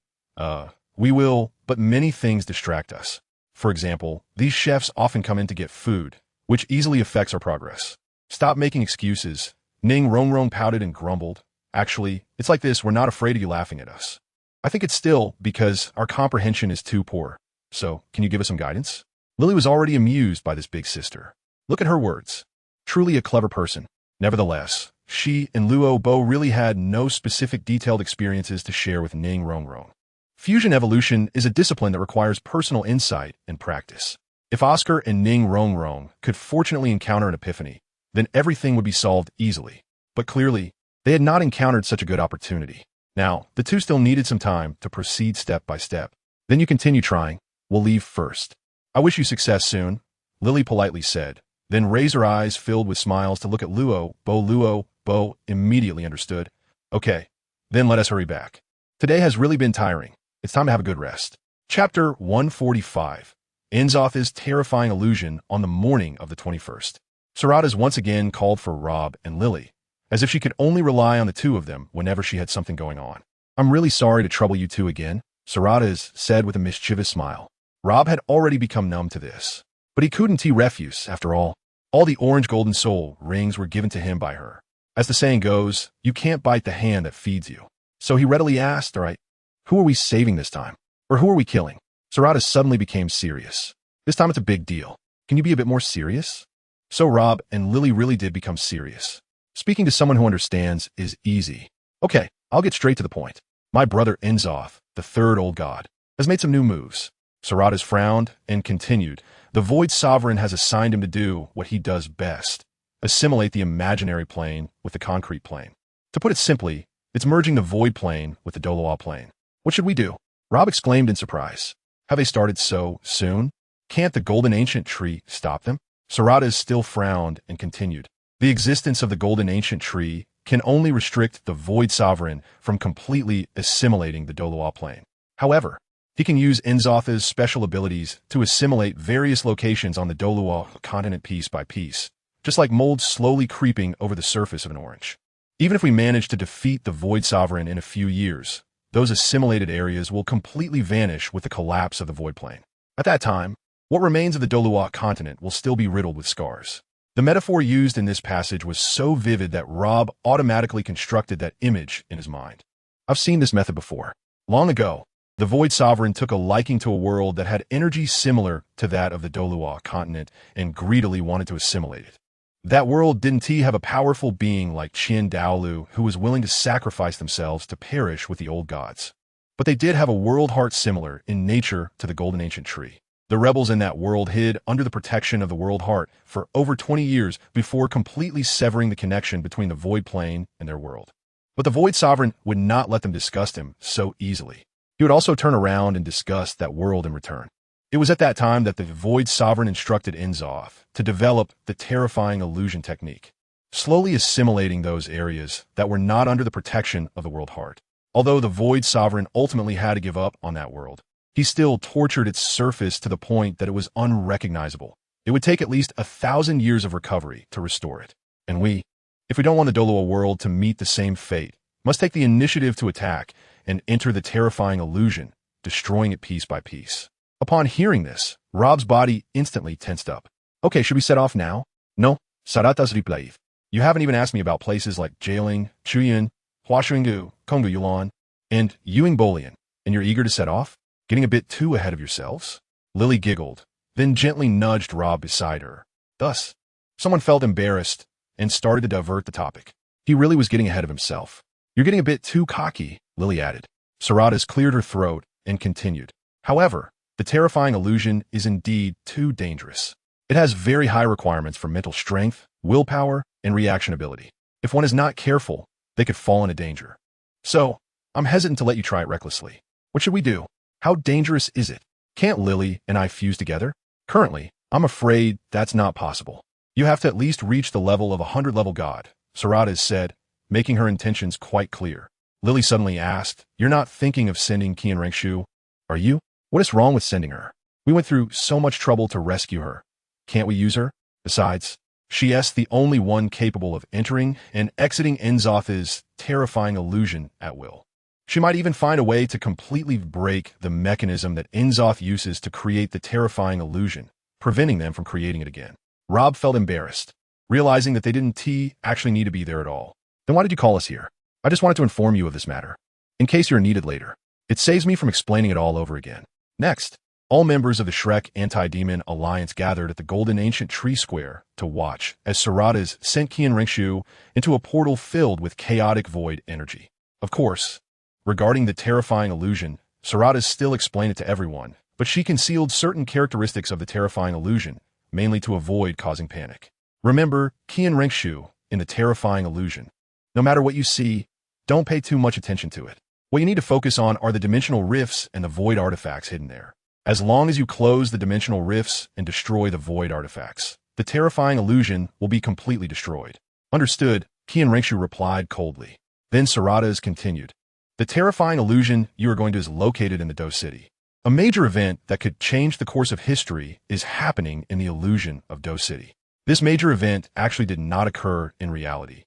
S1: We will, but many things distract us. For example, these chefs often come in to get food, which easily affects our progress. Stop making excuses. Ning Rongrong pouted and grumbled. Actually, it's like this, we're not afraid of you laughing at us. I think it's still because our comprehension is too poor. So, can you give us some guidance? Lili was already amused by this big sister. Look at her words. Truly a clever person. Nevertheless, she and LuoBo really had no specific detailed experiences to share with Ning Rongrong. Fusion evolution is a discipline that requires personal insight and practice. If Oscar and Ning Rongrong could fortunately encounter an epiphany, then everything would be solved easily. But clearly, they had not encountered such a good opportunity. Now, the two still needed some time to proceed step by step. Then you continue trying. We'll leave first. I wish you success soon, Lili politely said, then raised her eyes filled with smiles to look at LuoBo. LuoBo immediately understood. Okay, then let us hurry back. Today has really been tiring. It's time to have a good rest. Chapter 145. Enzoth's terrifying illusion on the morning of the 21st. Sarada's once again called for Rob and Lili, as if she could only rely on the two of them whenever she had something going on. I'm really sorry to trouble you two again, Sarada said with a mischievous smile. Rob had already become numb to this, but he couldn't refuse, after all. All the orange golden soul rings were given to him by her. As the saying goes, you can't bite the hand that feeds you. So he readily asked, all right, who are we saving this time? Or who are we killing? Sarada suddenly became serious. This time it's a big deal. Can you be a bit more serious? So Rob and Lili really did become serious. Speaking to someone who understands is easy. Okay, I'll get straight to the point. My brother Enzoth, the third old god, has made some new moves. Sarada frowned and continued. The Void Sovereign has assigned him to do what he does best. Assimilate the imaginary plane with the concrete plane. To put it simply, it's merging the Void plane with the Douluo plane. What should we do? Rob exclaimed in surprise. Have they started so soon? Can't the Golden Ancient Tree stop them? Sarada still frowned and continued. The existence of the Golden Ancient Tree can only restrict the Void Sovereign from completely assimilating the Douluo plane. However, he can use Enzoth's special abilities to assimilate various locations on the Douluo continent piece by piece, just like molds slowly creeping over the surface of an orange. Even if we manage to defeat the Void Sovereign in a few years, those assimilated areas will completely vanish with the collapse of the Void plane. At that time, what remains of the Douluo continent will still be riddled with scars. The metaphor used in this passage was so vivid that Rob automatically constructed that image in his mind. I've seen this method before. Long ago, the Void Sovereign took a liking to a world that had energy similar to that of the Douluo continent and greedily wanted to assimilate it. That world didn't have a powerful being like Qin Douluo who was willing to sacrifice themselves to perish with the old gods. But they did have a world heart similar in nature to the Golden Ancient Tree. The rebels in that world hid under the protection of the World Heart for over 20 years before completely severing the connection between the Void Plane and their world. But the Void Sovereign would not let them disgust him so easily. He would also turn around and disgust that world in return. It was at that time that the Void Sovereign instructed Inzoth to develop the terrifying illusion technique, slowly assimilating those areas that were not under the protection of the World Heart. Although the Void Sovereign ultimately had to give up on that world, he still tortured its surface to the point that it was unrecognizable. It would take at least 1,000 years of recovery to restore it. And we, if we don't want the Douluo world to meet the same fate, must take the initiative to attack and enter the terrifying illusion, destroying it piece by piece. Upon hearing this, Rob's body instantly tensed up. Okay, should we set off now? No, Saratas replied. You haven't even asked me about places like Jailing, Chuyun, Huashuingu, Konggu Yulan, and Yuing Bolian, and you're eager to set off? Getting a bit too ahead of yourselves? Lili giggled, then gently nudged Rob beside her. Thus, someone felt embarrassed and started to divert the topic. He really was getting ahead of himself. You're getting a bit too cocky, Lili added. Saratas cleared her throat and continued. However, the terrifying illusion is indeed too dangerous. It has very high requirements for mental strength, willpower, and reaction ability. If one is not careful, they could fall into danger. So, I'm hesitant to let you try it recklessly. What should we do? How dangerous is it? Can't Lili and I fuse together? Currently, I'm afraid that's not possible. You have to at least reach the level of a 100-level god, Saratas said, making her intentions quite clear. Lili suddenly asked, You're not thinking of sending Qian Rengshu, are you? What is wrong with sending her? We went through so much trouble to rescue her. Can't we use her? Besides, she's the only one capable of entering and exiting Inzoth's terrifying illusion at will. She might even find a way to completely break the mechanism that Inzoth uses to create the terrifying illusion, preventing them from creating it again. Rob felt embarrassed, realizing that they didn't actually need to be there at all. Then why did you call us here? I just wanted to inform you of this matter, in case you're needed later. It saves me from explaining it all over again. Next, all members of the Shrek Anti-Demon Alliance gathered at the Golden Ancient Tree Square to watch as Saratas sent Qian Rengshu into a portal filled with chaotic void energy. Of course, regarding the terrifying illusion, Saratas still explained it to everyone, but she concealed certain characteristics of the terrifying illusion, mainly to avoid causing panic. Remember Qian Rengshu in the terrifying illusion. No matter what you see, don't pay too much attention to it. What you need to focus on are the dimensional rifts and the void artifacts hidden there. As long as you close the dimensional rifts and destroy the void artifacts, the terrifying illusion will be completely destroyed. Understood, Qian Rengshu replied coldly. Then Saratas continued. The terrifying illusion you are going to is located in the Do City. A major event that could change the course of history is happening in the illusion of Do City. This major event actually did not occur in reality.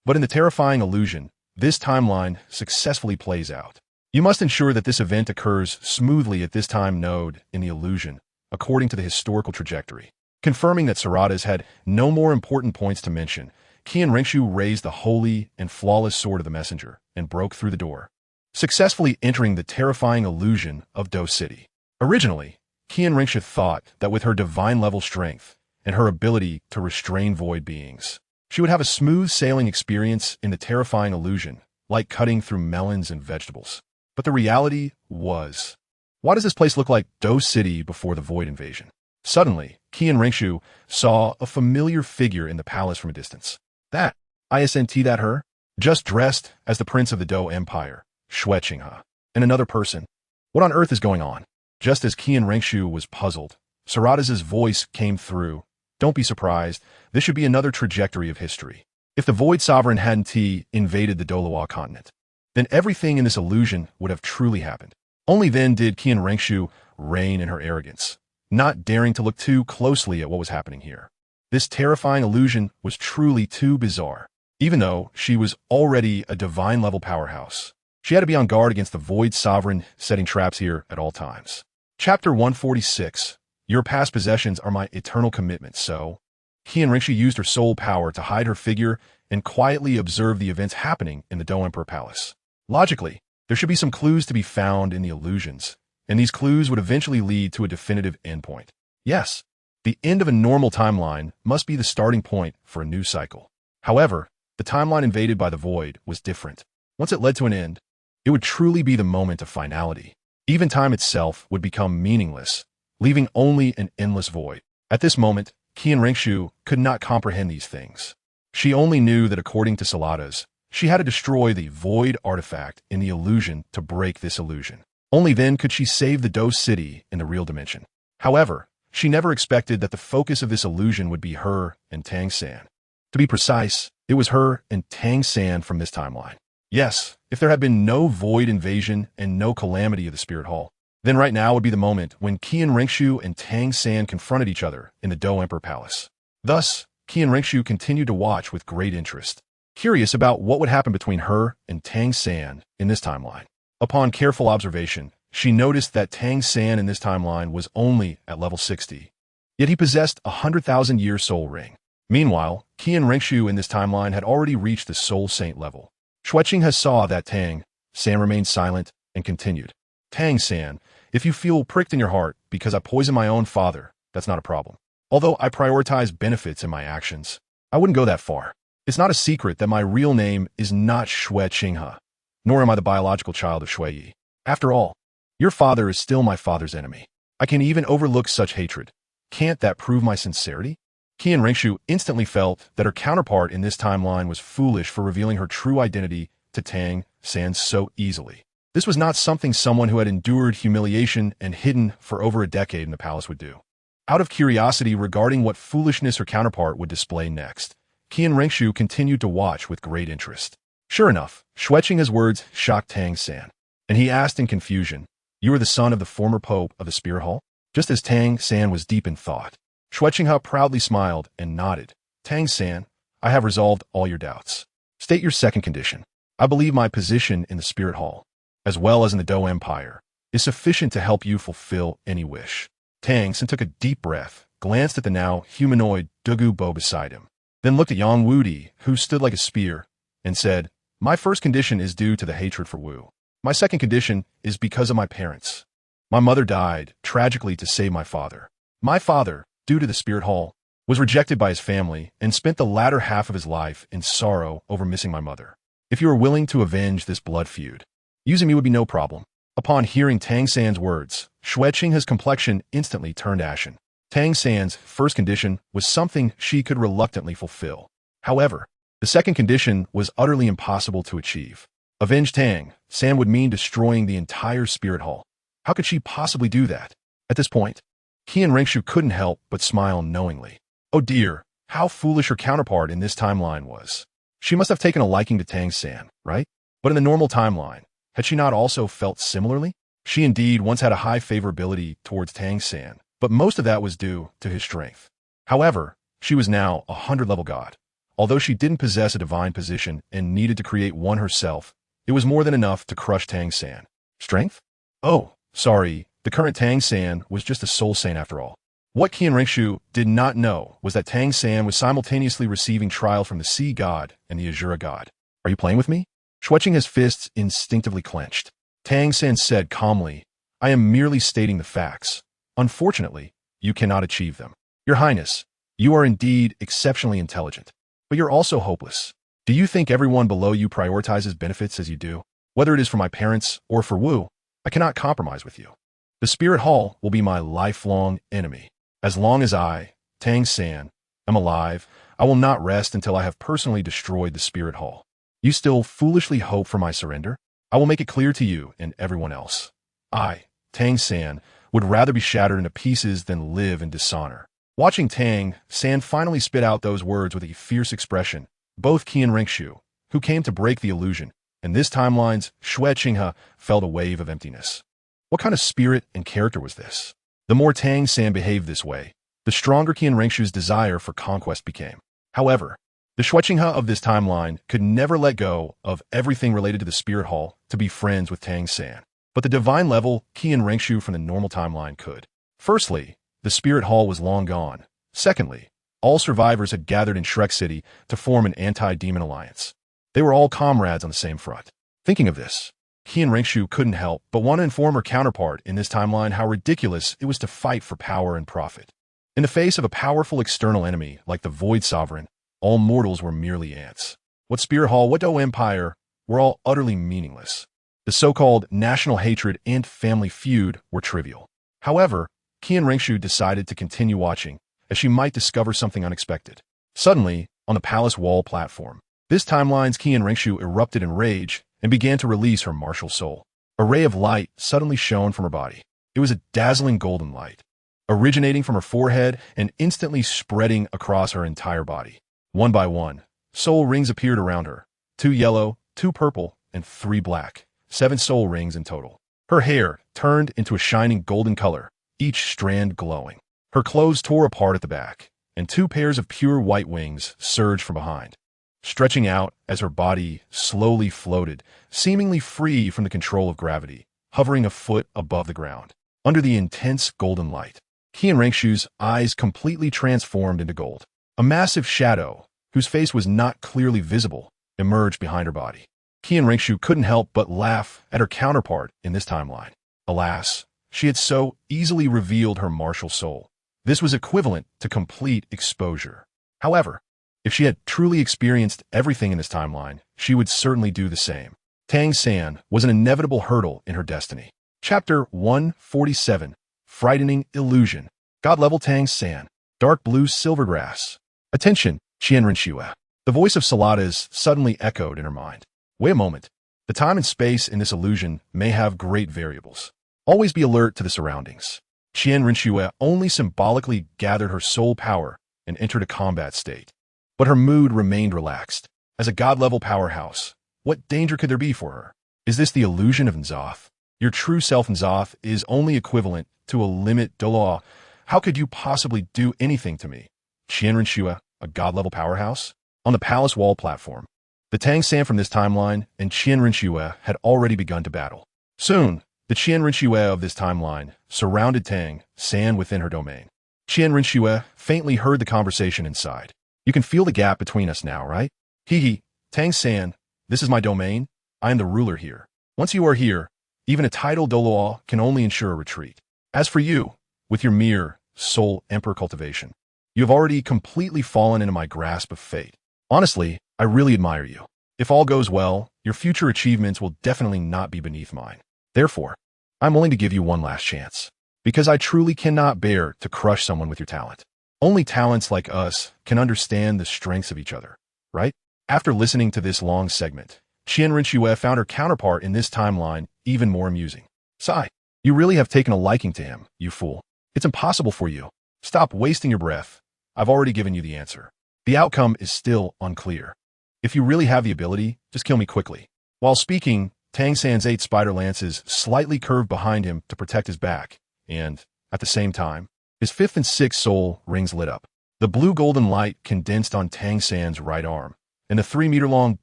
S1: But in the terrifying illusion, this timeline successfully plays out. You must ensure that this event occurs smoothly at this time node in the illusion, according to the historical trajectory. Confirming that Saratas had no more important points to mention, Qian Rengshu raised the holy and flawless sword of the messenger and broke through the door, successfully entering the terrifying illusion of Do City. Originally, Qian Rengshu thought that with her divine-level strength and her ability to restrain void beings, she would have a smooth sailing experience in the terrifying illusion, like cutting through melons and vegetables. But the reality was, why does this place look like Do City before the void invasion? Suddenly, Qian Rengshu saw a familiar figure in the palace from a distance. That, isn't that her? Just dressed as the prince of the Do Empire, Xiao, and another person. What on earth is going on? Just as Qian Rengshu was puzzled, Saratas' voice came through. Don't be surprised, this should be another trajectory of history. If the Void Sovereign hadn't invaded the Douluo continent, then everything in this illusion would have truly happened. Only then did Qian Rengshu reign in her arrogance, not daring to look too closely at what was happening here. This terrifying illusion was truly too bizarre. Even though she was already a divine-level powerhouse, she had to be on guard against the Void Sovereign setting traps here at all times. Chapter 146. Your past possessions are my eternal commitment, so Qian Rengshu used her soul power to hide her figure and quietly observe the events happening in the Do Emperor Palace. Logically, there should be some clues to be found in the illusions, and these clues would eventually lead to a definitive endpoint. Yes, the end of a normal timeline must be the starting point for a new cycle. However, the timeline invaded by the Void was different. Once it led to an end, it would truly be the moment of finality. Even time itself would become meaningless, leaving only an endless void. At this moment, Qian Rengshu could not comprehend these things. She only knew that according to Saratas, She had to destroy the void artifact in the illusion to break this illusion. Only then could she save the Do City in the real dimension. However, she never expected that the focus of this illusion would be her and Tang San. To be precise, it was her and Tang San from this timeline. Yes, if there had been no void invasion and no calamity of the Spirit Hall, then right now would be the moment when Qian Ringshu and Tang San confronted each other in the Do Emperor Palace. Thus, Qian Ringshu continued to watch with great interest, curious about what would happen between her and Tang San in this timeline. Upon careful observation, she noticed that Tang San in this timeline was only at level 60, yet he possessed a 100,000-year soul ring. Meanwhile, Qian Ringshu in this timeline had already reached the soul saint level. Zhuqing has saw that Tang San remained silent and continued. Tang San, if you feel pricked in your heart because I poisoned my own father, that's not a problem. Although I prioritize benefits in my actions, I wouldn't go that far. It's not a secret that my real name is not Xue Qinghe, nor am I the biological child of Xue Yi. After all, your father is still my father's enemy. I can even overlook such hatred. Can't that prove my sincerity? Qian Ringshu instantly felt that her counterpart in this timeline was foolish for revealing her true identity to Tang San so easily. This was not something someone who had endured humiliation and hidden for over a decade in the palace would do. Out of curiosity regarding what foolishness her counterpart would display next, Qian Ringshu continued to watch with great interest. Sure enough, Xue Qinghe's words shocked Tang San, and he asked in confusion, "You are the son of the former pope of the Spirit Hall?" Just as Tang San was deep in thought, Xue Qinghe proudly smiled and nodded. "Tang San, I have resolved all your doubts. State your second condition. I believe my position in the Spirit Hall, as well as in the Do Empire, is sufficient to help you fulfill any wish." Tang San took a deep breath, glanced at the now humanoid WuhunPalace beside him, then looked at Yang Wudi, who stood like a spear, and said, "My first condition is due to the hatred for Wu. My second condition is because of my parents. My mother died, tragically, to save my father. My father, due to the Spirit Hall, was rejected by his family and spent the latter half of his life in sorrow over missing my mother. If you are willing to avenge this blood feud, using me would be no problem." Upon hearing Tang San's words, Xue Qinghe's complexion instantly turned ashen. Tang San's first condition was something she could reluctantly fulfill. However, the second condition was utterly impossible to achieve. Avenge Tang San would mean destroying the entire Spirit Hall. How could she possibly do that? At this point, Qian Ringshu couldn't help but smile knowingly. Oh dear, how foolish her counterpart in this timeline was. She must have taken a liking to Tang San, right? But in the normal timeline, had she not also felt similarly? She indeed once had a high favorability towards Tang San, but most of that was due to his strength. However, she was now a 100-level god. Although she didn't possess a divine position and needed to create one herself, it was more than enough to crush Tang San. Strength? Oh, sorry, the current Tang San was just a soul saint after all. What Qian Ringshu did not know was that Tang San was simultaneously receiving trial from the Sea God and the Azura God. Are you playing with me? Xue Qinghe's fists instinctively clenched. Tang San said calmly, "I am merely stating the facts. Unfortunately, you cannot achieve them. Your Highness, you are indeed exceptionally intelligent, but you're also hopeless. Do you think everyone below you prioritizes benefits as you do? Whether it is for my parents or for Wu, I cannot compromise with you. The Spirit Hall will be my lifelong enemy. As long as I, Tang San, am alive, I will not rest until I have personally destroyed the Spirit Hall. You still foolishly hope for my surrender? I will make it clear to you and everyone else. I, Tang San, would rather be shattered into pieces than live in dishonor." Watching Tang San finally spit out those words with a fierce expression, both Qian Ringshu, who came to break the illusion, and this timeline's Xue Qinghe felt a wave of emptiness. What kind of spirit and character was this? The more Tang San behaved this way, the stronger Qian Ringshu's desire for conquest became. However, the Xue Qinghe of this timeline could never let go of everything related to the Spirit Hall to be friends with Tang San. But the divine level Qian Ringshu from the normal timeline could. Firstly, the Spirit Hall was long gone. Secondly, all survivors had gathered in Shrek City to form an anti-demon alliance. They were all comrades on the same front. Thinking of this, Qian Ringshu couldn't help but want to inform her counterpart in this timeline how ridiculous it was to fight for power and profit. In the face of a powerful external enemy like the Void Sovereign, all mortals were merely ants. What Spirit Hall, what Do Empire, were all utterly meaningless. The so-called national hatred and family feud were trivial. However, Qian Ringshu decided to continue watching, as she might discover something unexpected. Suddenly, on the palace wall platform, This timeline's Qian Ringshu erupted in rage and began to release her martial soul. A ray of light suddenly shone from her body. It was a dazzling golden light, originating from her forehead and instantly spreading across her entire body. One by one, soul rings appeared around her. 2 yellow, 2 purple, and 3 black. 7 soul rings in total. Her hair turned into a shining golden color, each strand glowing. Her clothes tore apart at the back, and 2 pairs of pure white wings surged from behind, stretching out as her body slowly floated, seemingly free from the control of gravity, hovering a foot above the ground. Under the intense golden light, Qian Ringshu's eyes completely transformed into gold. A massive shadow, whose face was not clearly visible, emerged behind her body. Qian Ringshu couldn't help but laugh at her counterpart in this timeline. Alas, she had so easily revealed her martial soul. This was equivalent to complete exposure. However, if she had truly experienced everything in this timeline, she would certainly do the same. Tang San was an inevitable hurdle in her destiny. Chapter 147, Frightening Illusion. God-level Tang San. Dark blue silvergrass. Attention, Qian Rinshu. The voice of Salada's suddenly echoed in her mind. Wait a moment. The time and space in this illusion may have great variables. Always be alert to the surroundings. Qian Rinshu only symbolically gathered her soul power and entered a combat state. But her mood remained relaxed. As a god-level powerhouse, what danger could there be for her? Is this the illusion of Nzoth? Your true self Nzoth is only equivalent to a limit Douluo. How could you possibly do anything to me? Qian Rinshu, a god-level powerhouse? On the palace wall platform, the Tang San from this timeline and Qian Rinshu had already begun to battle. Soon, the Qian Rinshu of this timeline surrounded Tang San within her domain. Qian Rinshu faintly heard the conversation inside. You can feel the gap between us now, right? Hee, Tang San, this is my domain. I am the ruler here. Once you are here, even a title Douluo can only ensure a retreat. As for you, with your mere soul emperor cultivation, you have already completely fallen into my grasp of fate. Honestly, I really admire you. If all goes well, your future achievements will definitely not be beneath mine. Therefore, I'm willing to give you one last chance, because I truly cannot bear to crush someone with your talent. Only talents like us can understand the strengths of each other, right? After listening to this long segment, Qian Rinshu found her counterpart in this timeline even more amusing. Sigh, you really have taken a liking to him, you fool. It's impossible for you. Stop wasting your breath. I've already given you the answer. The outcome is still unclear. If you really have the ability, just kill me quickly. While speaking, Tang San's 8 spider lances slightly curved behind him to protect his back, and, at the same time, his 5th and 6th soul rings lit up. The blue-golden light condensed on Tang San's right arm, and the 3-meter-long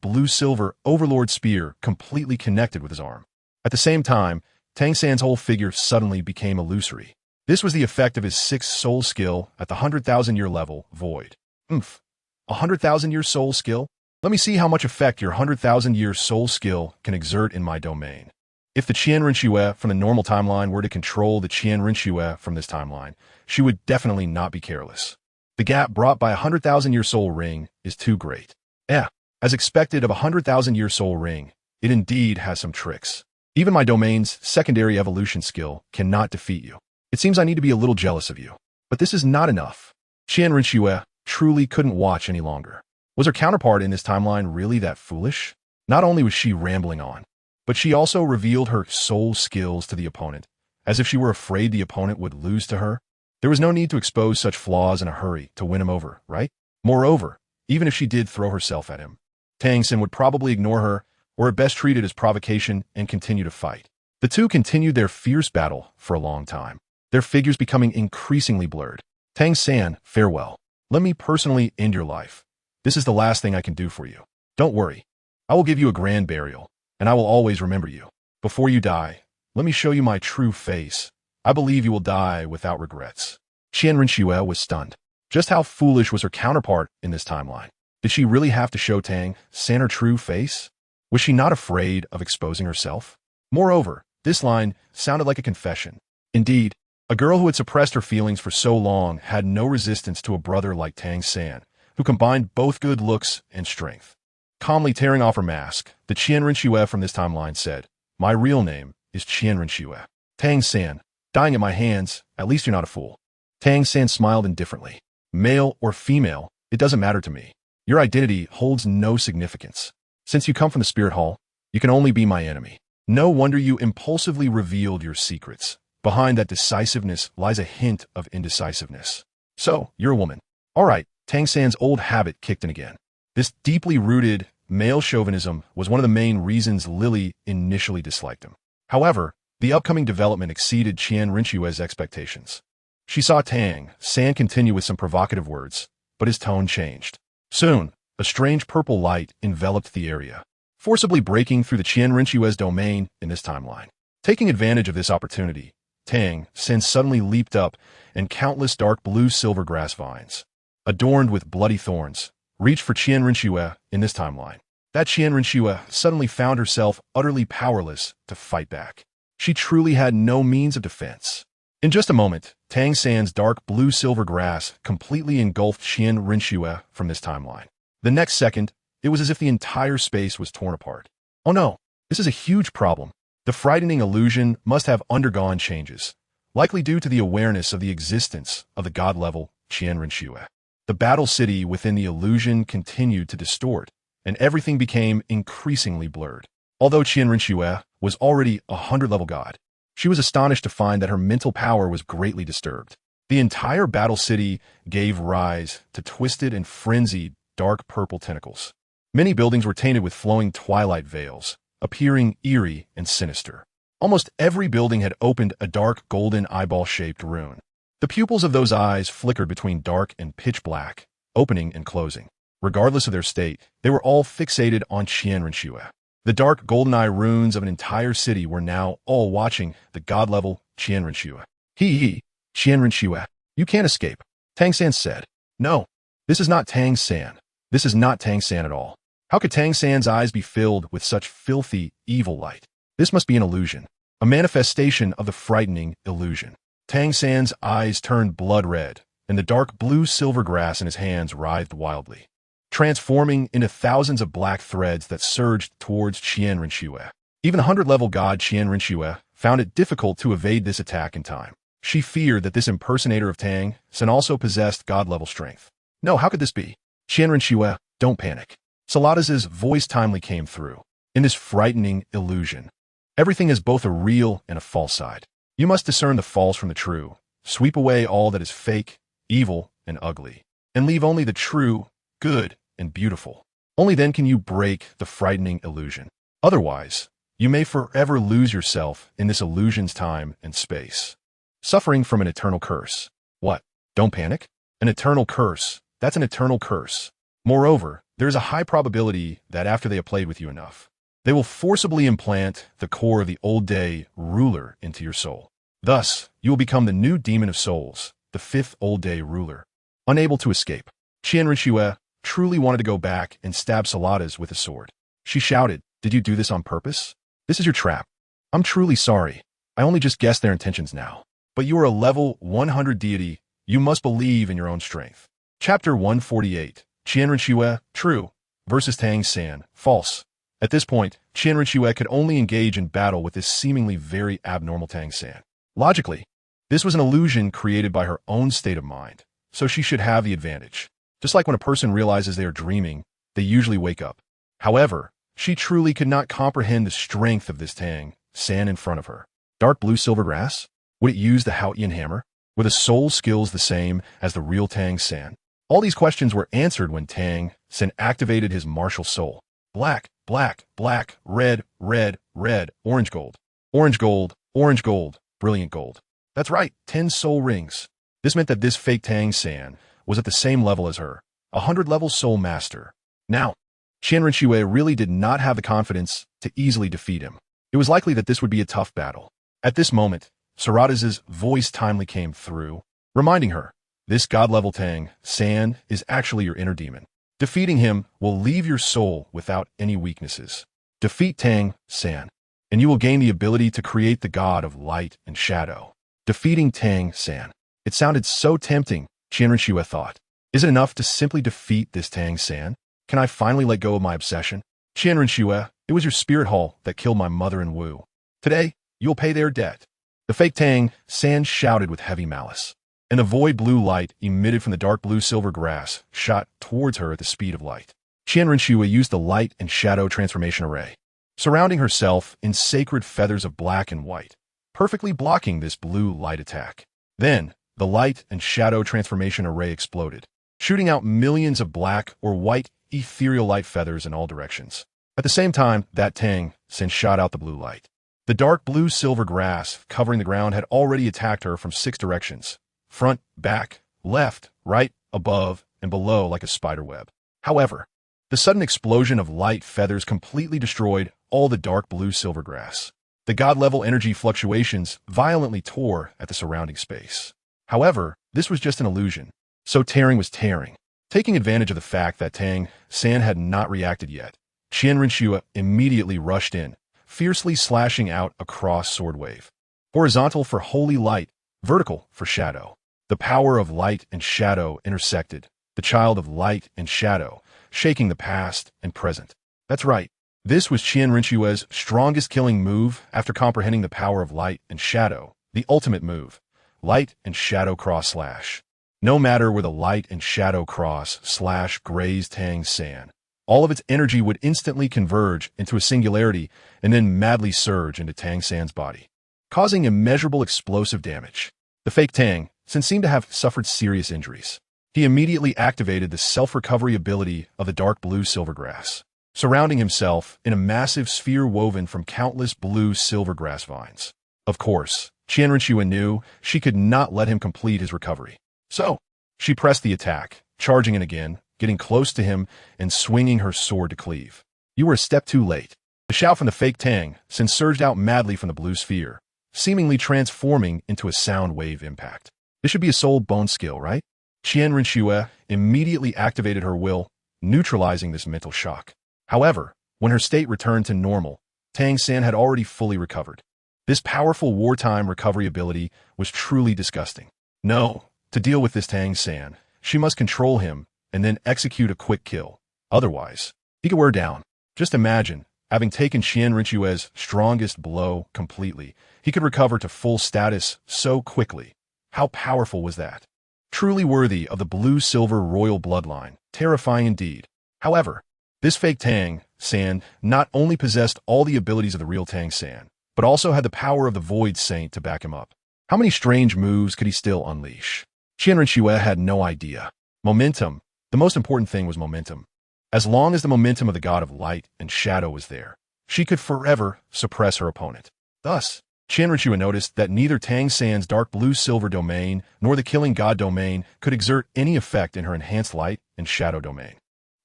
S1: blue-silver Overlord spear completely connected with his arm. At the same time, Tang San's whole figure suddenly became illusory. This was the effect of his 6th soul skill at the 100,000-year level, Void. Oomph. 100,000-year soul skill? Let me see how much effect your 100,000-year soul skill can exert in my domain. If the Qian Rinshu from the normal timeline were to control the Qian Rinshu from this timeline, she would definitely not be careless. The gap brought by a 100,000-year soul ring is too great. As expected of a 100,000-year soul ring, it indeed has some tricks. Even my domain's secondary evolution skill cannot defeat you. It seems I need to be a little jealous of you. But this is not enough. Qian Rinshu truly couldn't watch any longer. Was her counterpart in this timeline really that foolish? Not only was she rambling on, but she also revealed her soul skills to the opponent, as if she were afraid the opponent would lose to her. There was no need to expose such flaws in a hurry to win him over, right? Moreover, even if she did throw herself at him, Tang San would probably ignore her, or at best treat it as provocation and continue to fight. The two continued their fierce battle for a long time, their figures becoming increasingly blurred. Tang San, farewell. Let me personally end your life. This is the last thing I can do for you. Don't worry. I will give you a grand burial, and I will always remember you. Before you die, let me show you my true face. I believe you will die without regrets. Qian Rinshu was stunned. Just how foolish was her counterpart in this timeline? Did she really have to show Tang San her true face? Was she not afraid of exposing herself? Moreover, this line sounded like a confession. Indeed, a girl who had suppressed her feelings for so long had no resistance to a brother like Tang San, who combined both good looks and strength. Calmly tearing off her mask, the Qian Rinshu from this timeline said, "My real name is Qian Rinshu. Tang San, dying at my hands, at least you're not a fool." Tang San smiled indifferently. Male or female, it doesn't matter to me. Your identity holds no significance. Since you come from the Spirit Hall, you can only be my enemy. No wonder you impulsively revealed your secrets. Behind that decisiveness lies a hint of indecisiveness. So, you're a woman. All right, Tang San's old habit kicked in again. This deeply rooted male chauvinism was one of the main reasons Lili initially disliked him. However, the upcoming development exceeded Qian Rinxue's expectations. She saw Tang San continue with some provocative words, but his tone changed. Soon, a strange purple light enveloped the area, forcibly breaking through the Qian Rinxue's domain in this timeline. Taking advantage of this opportunity, Tang San suddenly leaped up, and countless dark blue silver grass vines, adorned with bloody thorns, reached for Qian Rinxue in this timeline. That Qian Rinxue suddenly found herself utterly powerless to fight back. She truly had no means of defense. In just a moment, Tang San's dark blue-silver grass completely engulfed Qian Rinxue from this timeline. The next second, it was as if the entire space was torn apart. Oh no, this is a huge problem. The frightening illusion must have undergone changes, likely due to the awareness of the existence of the god-level Qian Rinxue. The battle city within the illusion continued to distort, and everything became increasingly blurred. Although Qian Rinxue was already a 100-level god, she was astonished to find that her mental power was greatly disturbed. The entire battle city gave rise to twisted and frenzied dark purple tentacles. Many buildings were tainted with flowing twilight veils, appearing eerie and sinister. Almost every building had opened a dark golden eyeball-shaped rune. The pupils of those eyes flickered between dark and pitch black, opening and closing. Regardless of their state, they were all fixated on Qian Rinxue. The dark golden-eye runes of an entire city were now all watching the god-level Qian Rinxue. He, Qian Rinxue, you can't escape, Tang San said. No, this is not Tang San. This is not Tang San at all. How could Tang San's eyes be filled with such filthy, evil light? This must be an illusion, a manifestation of the frightening illusion. Tang San's eyes turned blood red, and the dark blue-silver grass in his hands writhed wildly, transforming into thousands of black threads that surged towards Qian Rinxue. Even 100-level god Qian Rinxue found it difficult to evade this attack in time. She feared that this impersonator of Tang San also possessed god-level strength. No, how could this be? Qian Rinxue, don't panic. Saladas's voice timely came through. In this frightening illusion, everything is both a real and a false side. You must discern the false from the true, sweep away all that is fake, evil, and ugly, and leave only the true, good, and beautiful. Only then can you break the frightening illusion. Otherwise, you may forever lose yourself in this illusion's time and space, suffering from an eternal curse. What? Don't panic? An eternal curse. That's an eternal curse. Moreover, there is a high probability that after they have played with you enough, they will forcibly implant the core of the old day ruler into your soul. Thus, you will become the new demon of souls, the fifth old day ruler. Unable to escape, Qian Rinxue truly wanted to go back and stab Saladas with a sword. She shouted, "Did you do this on purpose? This is your trap. I'm truly sorry. I only just guessed their intentions now. But you are a level 100 deity. You must believe in your own strength." Chapter 148. Qian Rinxue, true, versus Tang San, false. At this point, Qian Rinxue could only engage in battle with this seemingly very abnormal Tang San. Logically, this was an illusion created by her own state of mind, so she should have the advantage. Just like when a person realizes they are dreaming, they usually wake up. However, she truly could not comprehend the strength of this Tang San in front of her. Dark blue silver grass? Would it use the Haotian hammer? Were the soul skills the same as the real Tang San? All these questions were answered when Tang San activated his martial soul. Black, black, black, red, red, red, orange gold, orange gold, orange gold, brilliant gold. That's right, 10 soul rings. This meant that this fake Tang San was at the same level as her, a 100-level soul master. Now, Qian Rinxue really did not have the confidence to easily defeat him. It was likely that this would be a tough battle. At this moment, Saradas's voice timely came through, reminding her, this god-level Tang San is actually your inner demon. Defeating him will leave your soul without any weaknesses. Defeat Tang San, and you will gain the ability to create the god of light and shadow. Defeating Tang San. It sounded so tempting, Qian Rinxue thought. Is it enough to simply defeat this Tang San? Can I finally let go of my obsession? Qian Rinxue, it was your spirit hall that killed my mother and Wu. Today, you'll pay their debt. The fake Tang San shouted with heavy malice. and the void blue light emitted from the dark blue silver grass shot towards her at the speed of light. Qianrenxue used the light and shadow transformation array, surrounding herself in sacred feathers of black and white, perfectly blocking this blue light attack. Then, the light and shadow transformation array exploded, shooting out millions of black or white ethereal light feathers in all directions. At the same time, that Tang shot out the blue light. The dark blue silver grass covering the ground had already attacked her from 6 directions: front, back, left, right, above, and below like a spider web. However, the sudden explosion of light feathers completely destroyed all the dark blue silver grass. The god-level energy fluctuations violently tore at the surrounding space. However, this was just an illusion. So tearing was tearing. Taking advantage of the fact that Tang San had not reacted yet, Qianrenxue immediately rushed in, fiercely slashing out a cross sword wave. Horizontal for holy light, vertical for shadow. The power of light and shadow intersected, the child of light and shadow, shaking the past and present. That's right. This was Qianrenxue's strongest killing move after comprehending the power of light and shadow, the ultimate move, light and shadow cross slash. No matter where the light and shadow cross slash grazed Tang San, all of its energy would instantly converge into a singularity and then madly surge into Tang San's body, causing immeasurable explosive damage. The fake Tang San seemed to have suffered serious injuries. He immediately activated the self-recovery ability of the dark blue silver grass, surrounding himself in a massive sphere woven from countless blue silver grass vines. Of course, Qianrenxue knew she could not let him complete his recovery. So, she pressed the attack, charging in again, getting close to him and swinging her sword to cleave. You were a step too late. The shout from the fake Tang San surged out madly from the blue sphere, seemingly transforming into a sound wave impact. This should be a soul bone skill, right? Qianrenxue immediately activated her will, neutralizing this mental shock. However, when her state returned to normal, Tang San had already fully recovered. This powerful wartime recovery ability was truly disgusting. No, to deal with this Tang San, she must control him and then execute a quick kill. Otherwise, he could wear down. Just imagine, having taken Qianrenxue's strongest blow completely, he could recover to full status so quickly. How powerful was that? Truly worthy of the blue-silver royal bloodline, terrifying indeed. However, this fake Tang San not only possessed all the abilities of the real Tang San, but also had the power of the Void Saint to back him up. How many strange moves could he still unleash? Qianrenxue had no idea. Momentum. The most important thing was momentum. As long as the momentum of the god of light and shadow was there, she could forever suppress her opponent. Thus, Qianrenxue noticed that neither Tang San's dark blue-silver domain nor the killing god domain could exert any effect in her enhanced light and shadow domain.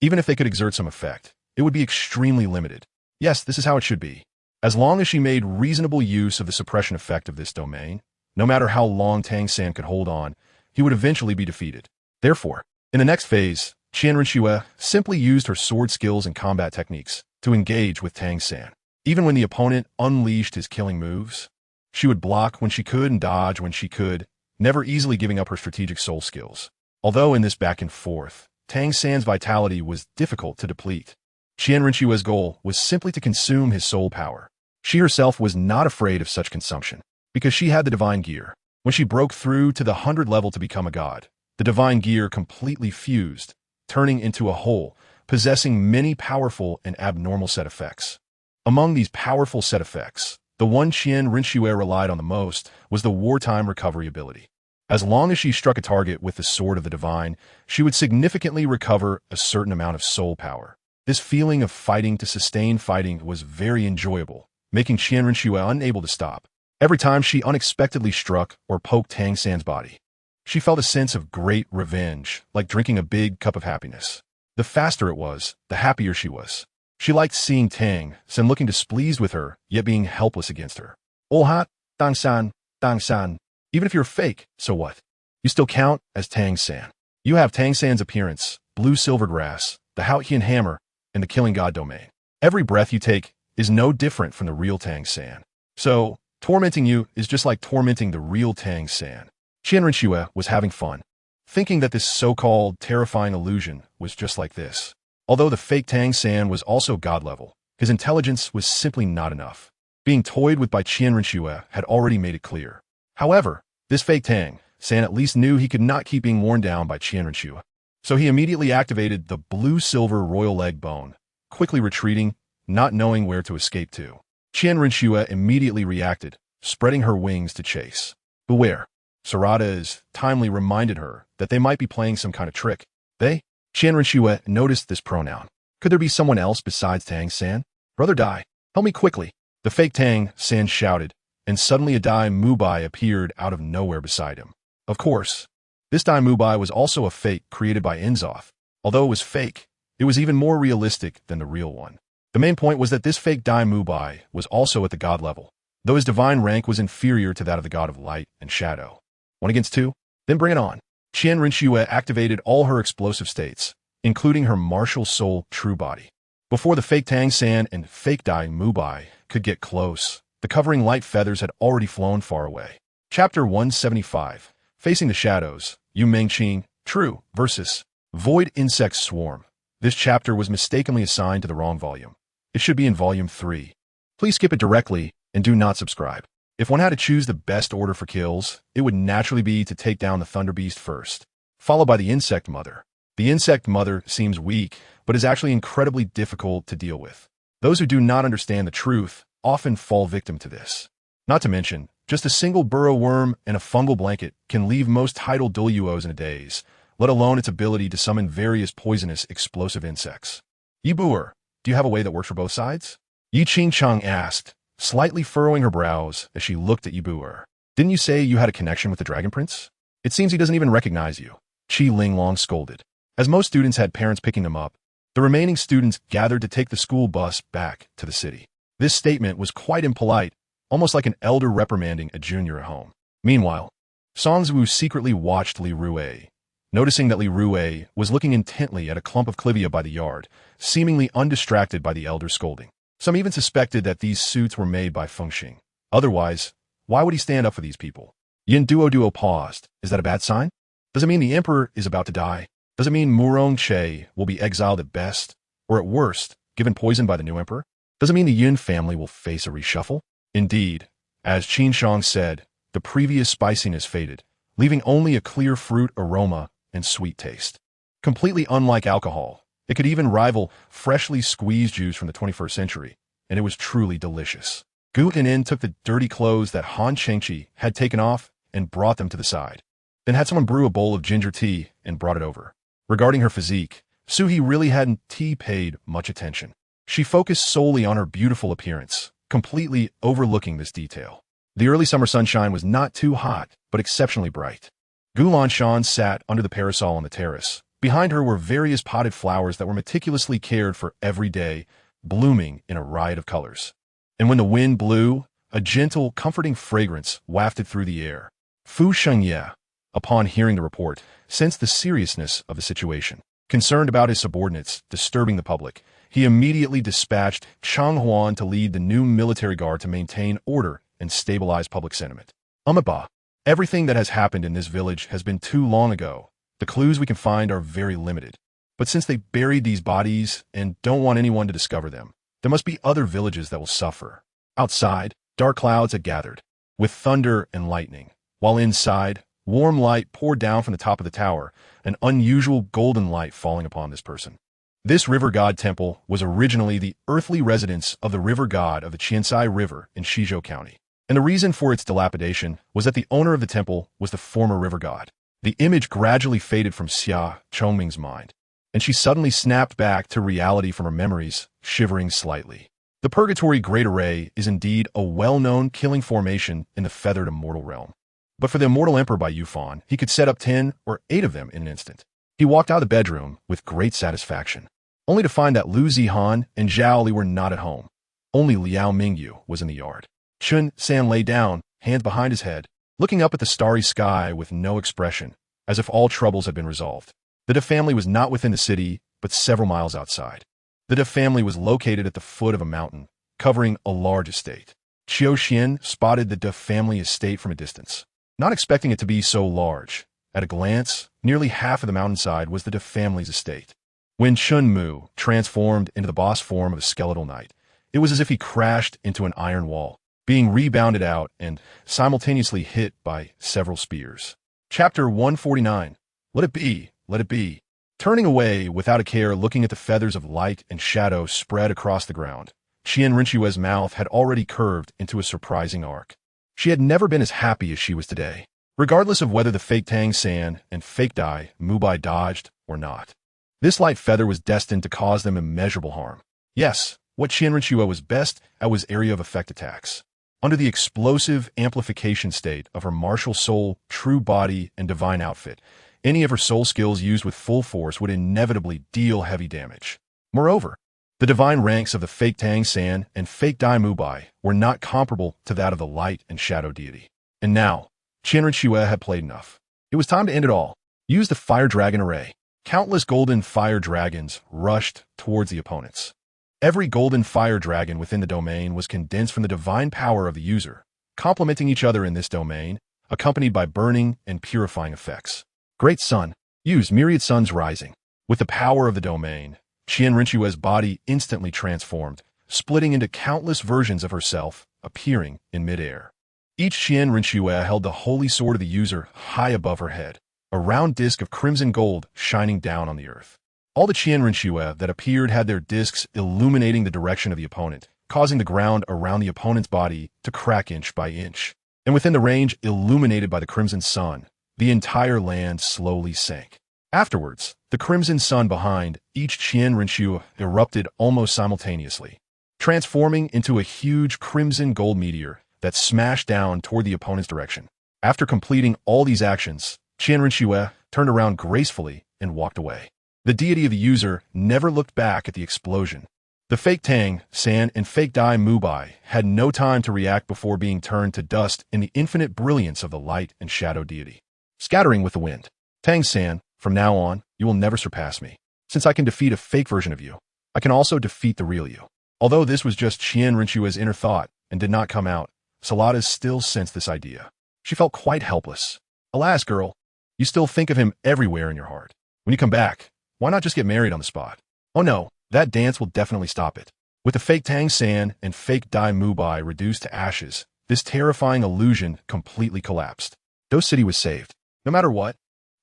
S1: Even if they could exert some effect, it would be extremely limited. Yes, this is how it should be. As long as she made reasonable use of the suppression effect of this domain, no matter how long Tang San could hold on, he would eventually be defeated. Therefore, in the next phase, Qianrenxue simply used her sword skills and combat techniques to engage with Tang San. Even when the opponent unleashed his killing moves, she would block when she could and dodge when she could, never easily giving up her strategic soul skills. Although in this back and forth, Tang San's vitality was difficult to deplete. Qianrenxue's goal was simply to consume his soul power. She herself was not afraid of such consumption, because she had the divine gear. When she broke through to the 100 level to become a god, the divine gear completely fused, turning into a whole, possessing many powerful and abnormal set effects. Among these powerful set effects, the one Qianrenxue relied on the most was the wartime recovery ability. As long as she struck a target with the sword of the divine, she would significantly recover a certain amount of soul power. This feeling of fighting to sustain fighting was very enjoyable, making Qianrenxue unable to stop. Every time she unexpectedly struck or poked Tang San's body, she felt a sense of great revenge, like drinking a big cup of happiness. The faster it was, the happier she was. She liked seeing Tang San looking displeased with her, yet being helpless against her. Olhat, Tang San. Even if you're fake, so what? You still count as Tang San. You have Tang San's appearance, blue silver grass, the Haotian hammer, and the killing god domain. Every breath you take is no different from the real Tang San. So, tormenting you is just like tormenting the real Tang San. Qianrenxue was having fun, thinking that this so-called terrifying illusion was just like this. Although the fake Tang San was also god level, his intelligence was simply not enough. Being toyed with by Qianrenxue had already made it clear. However, this fake Tang San at least knew he could not keep being worn down by Qianrenxue. So he immediately activated the blue-silver royal leg bone, quickly retreating, not knowing where to escape to. Qianrenxue immediately reacted, spreading her wings to chase. Beware. Sarada's timely reminded her that they might be playing some kind of trick. They? Qianrenxue noticed this pronoun. Could there be someone else besides Tang-san? Brother Dai, help me quickly. The fake Tang-san shouted, and suddenly a Dai Mubai appeared out of nowhere beside him. Of course, this Dai Mubai was also a fake created by Inzoth. Although it was fake, it was even more realistic than the real one. The main point was that this fake Dai Mubai was also at the god level, though his divine rank was inferior to that of the god of light and shadow. 1 against 2? Then bring it on. Qianrenxue activated all her explosive states, including her martial soul true body. Before the fake Tang-san and fake Dai Mubai could get close, the covering light feathers had already flown far away. Chapter 175. Facing the Shadows, Yu Mengqing, True, versus Void Insect Swarm. This chapter was mistakenly assigned to the wrong volume. It should be in Volume 3. Please skip it directly and do not subscribe. If one had to choose the best order for kills, it would naturally be to take down the Thunder Beast first, followed by the Insect Mother. The Insect Mother seems weak, but is actually incredibly difficult to deal with. Those who do not understand the truth often fall victim to this. Not to mention, just a single burrow worm and a fungal blanket can leave most tidal Douluos in a daze, let alone its ability to summon various poisonous explosive insects. Yibuer, do you have a way that works for both sides? Yi Chenxiang asked, slightly furrowing her brows as she looked at Yibuer. Didn't you say you had a connection with the Dragon Prince? It seems he doesn't even recognize you. Qi Linglong scolded. As most students had parents picking them up, the remaining students gathered to take the school bus back to the city. This statement was quite impolite, almost like an elder reprimanding a junior at home. Meanwhile, Songzhu secretly watched Li Rue, noticing that Li Rue was looking intently at a clump of clivia by the yard, seemingly undistracted by the elder's scolding. Some even suspected that these suits were made by Fengxing. Otherwise, why would he stand up for these people? Yin Duo paused. Is that a bad sign? Does it mean the emperor is about to die? Does it mean Murong Che will be exiled at best, or at worst, given poison by the new emperor? Does it mean the Yin family will face a reshuffle? Indeed, as Chenxiang said, the previous spiciness faded, leaving only a clear fruit aroma and sweet taste. Completely unlike alcohol, it could even rival freshly squeezed juice from the 21st century, and it was truly delicious. Gu Nin took the dirty clothes that Han Chengqi had taken off and brought them to the side, then had someone brew a bowl of ginger tea and brought it over. Regarding her physique, Suhi really hadn't paid much attention. She focused solely on her beautiful appearance, completely overlooking this detail. The early summer sunshine was not too hot, but exceptionally bright. Gu Lanshan sat under the parasol on the terrace. Behind her were various potted flowers that were meticulously cared for every day, blooming in a riot of colors. And when the wind blew, a gentle, comforting fragrance wafted through the air. Fu Shengye, upon hearing the report, sensed the seriousness of the situation. Concerned about his subordinates disturbing the public, he immediately dispatched Chang Huan to lead the new military guard to maintain order and stabilize public sentiment. Umaba, everything that has happened in this village has been too long ago. The clues we can find are very limited. But since they buried these bodies and don't want anyone to discover them, there must be other villages that will suffer. Outside, dark clouds had gathered, with thunder and lightning, while inside, warm light poured down from the top of the tower, an unusual golden light falling upon this person. This river god temple was originally the earthly residence of the river god of the Qiansai River in Shizhou County, and the reason for its dilapidation was that the owner of the temple was the former river god. The image gradually faded from Xia Chongming's mind, and she suddenly snapped back to reality from her memories, shivering slightly. The Purgatory Great Array is indeed a well-known killing formation in the feathered immortal realm. But for the immortal emperor by Yufan, he could set up 10 or 8 of them in an instant. He walked out of the bedroom with great satisfaction, only to find that Lu Zihan and Zhao Li were not at home. Only Liao Mingyu was in the yard. Chun San lay down, hands behind his head, looking up at the starry sky with no expression, as if all troubles had been resolved. The De family was not within the city, but several miles outside. The De family was located at the foot of a mountain, covering a large estate. Qiu Xian spotted the De family estate from a distance, not expecting it to be so large. At a glance, nearly half of the mountainside was the De family's estate. When Chun Mu transformed into the boss form of a skeletal knight, it was as if he crashed into an iron wall, being rebounded out and simultaneously hit by several spears. Chapter 149. Let it be, let it be. Turning away without a care, looking at the feathers of light and shadow spread across the ground, Qian Rinchue's mouth had already curved into a surprising arc. She had never been as happy as she was today, regardless of whether the fake Tang San and fake Dai Mubai dodged or not. This light feather was destined to cause them immeasurable harm. Yes, what Qian Rinchue was best at was area of effect attacks. Under the explosive amplification state of her martial soul, true body, and divine outfit, any of her soul skills used with full force would inevitably deal heavy damage. Moreover, the divine ranks of the fake Tang San and fake Dai Mubai were not comparable to that of the light and shadow deity. And now, Qian Rinchue had played enough. It was time to end it all. Use the fire dragon array. Countless golden fire dragons rushed towards the opponents. Every golden fire dragon within the domain was condensed from the divine power of the user, complementing each other in this domain, accompanied by burning and purifying effects. Great Sun. Use myriad suns rising. With the power of the domain, Qian Rinchue's body instantly transformed, splitting into countless versions of herself, appearing in midair. Each Qian Rinchue held the holy sword of the user high above her head, a round disc of crimson gold shining down on the earth. All the Qian Rinchue that appeared had their discs illuminating the direction of the opponent, causing the ground around the opponent's body to crack inch by inch. And within the range illuminated by the crimson sun, the entire land slowly sank. Afterwards, the crimson sun behind each Qian Rinchue erupted almost simultaneously, transforming into a huge crimson gold meteor that smashed down toward the opponent's direction. After completing all these actions, Qian Rinchue turned around gracefully and walked away. The deity of the user never looked back at the explosion. The fake Tang San and fake Dai Mubai had no time to react before being turned to dust in the infinite brilliance of the light and shadow deity. Scattering with the wind. Tang San, from now on, you will never surpass me. Since I can defeat a fake version of you, I can also defeat the real you. Although this was just Qian Rinchue's inner thought and did not come out, Salada still sensed this idea. She felt quite helpless. Alas, girl, you still think of him everywhere in your heart. When you come back, why not just get married on the spot? Oh no, that dance will definitely stop it. With the fake Tang San and fake Dai Mubai reduced to ashes, this terrifying illusion completely collapsed. Do City was saved. No matter what,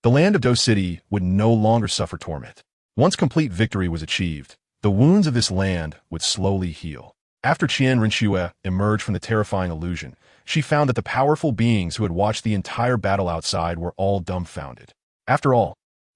S1: the land of Do City would no longer suffer torment. Once complete victory was achieved, the wounds of this land would slowly heal. After Qian Rinchue emerged from the terrifying illusion, she found that the powerful beings who had watched the entire battle outside were all dumbfounded. After all,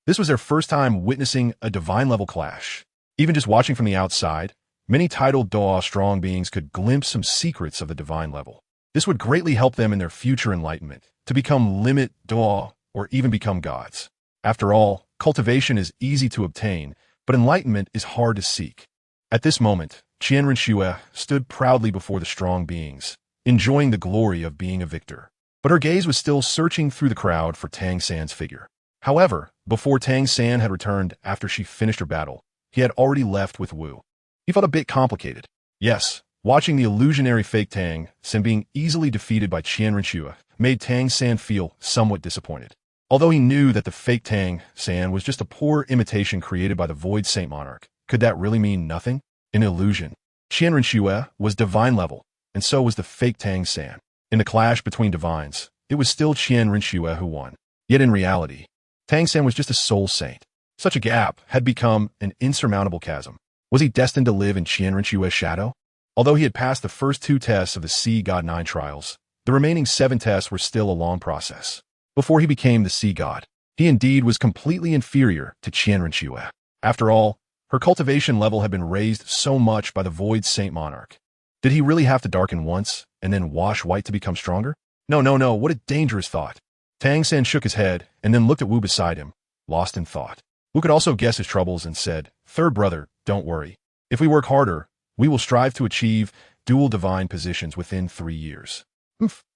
S1: this was their first time witnessing a divine-level clash. Even just watching from the outside, many titled Douluo strong beings could glimpse some secrets of the divine level. This would greatly help them in their future enlightenment, to become limit Douluo or even become gods. After all, cultivation is easy to obtain, but enlightenment is hard to seek. At this moment, Qian Rinchue stood proudly before the strong beings, enjoying the glory of being a victor. But her gaze was still searching through the crowd for Tang San's figure. However, before Tang San had returned after she finished her battle, he had already left with Wu. He felt a bit complicated. Yes, watching the illusionary fake Tang San being easily defeated by Qian Rinchue made Tang San feel somewhat disappointed. Although he knew that the fake Tang San was just a poor imitation created by the Void Saint Monarch, could that really mean nothing? An illusion. Qian Rinchue was divine level, and so was the fake Tang San. In the clash between divines, it was still Qian Rinchue who won. Yet in reality, Tang San was just a soul saint. Such a gap had become an insurmountable chasm. Was he destined to live in Qian Rinchue's shadow? Although he had passed the first 2 tests of the Sea God 9 trials, the remaining 7 tests were still a long process. Before he became the Sea God, he indeed was completely inferior to Qian Rinchue. After all, her cultivation level had been raised so much by the Void Saint Monarch. Did he really have to darken once and then wash white to become stronger? No, what a dangerous thought. Tang San shook his head and then looked at Wu beside him, lost in thought. Wu could also guess his troubles and said, "Third brother, don't worry. If we work harder, we will strive to achieve dual divine positions within 3 years."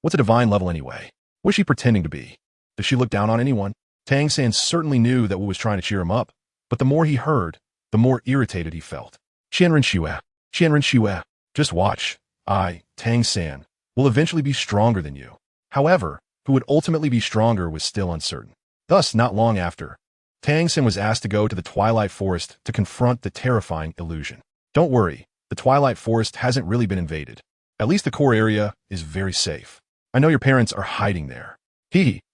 S1: What's a divine level anyway? What is she pretending to be? Does she look down on anyone? Tang San certainly knew that Wu was trying to cheer him up, but the more he heard, the more irritated he felt. Qian Rinchue, just watch. I, Tang San, will eventually be stronger than you. However, who would ultimately be stronger was still uncertain. Thus, not long after, Tang San was asked to go to the Twilight Forest to confront the terrifying illusion. Don't worry, the Twilight Forest hasn't really been invaded. At least the core area is very safe. I know your parents are hiding there.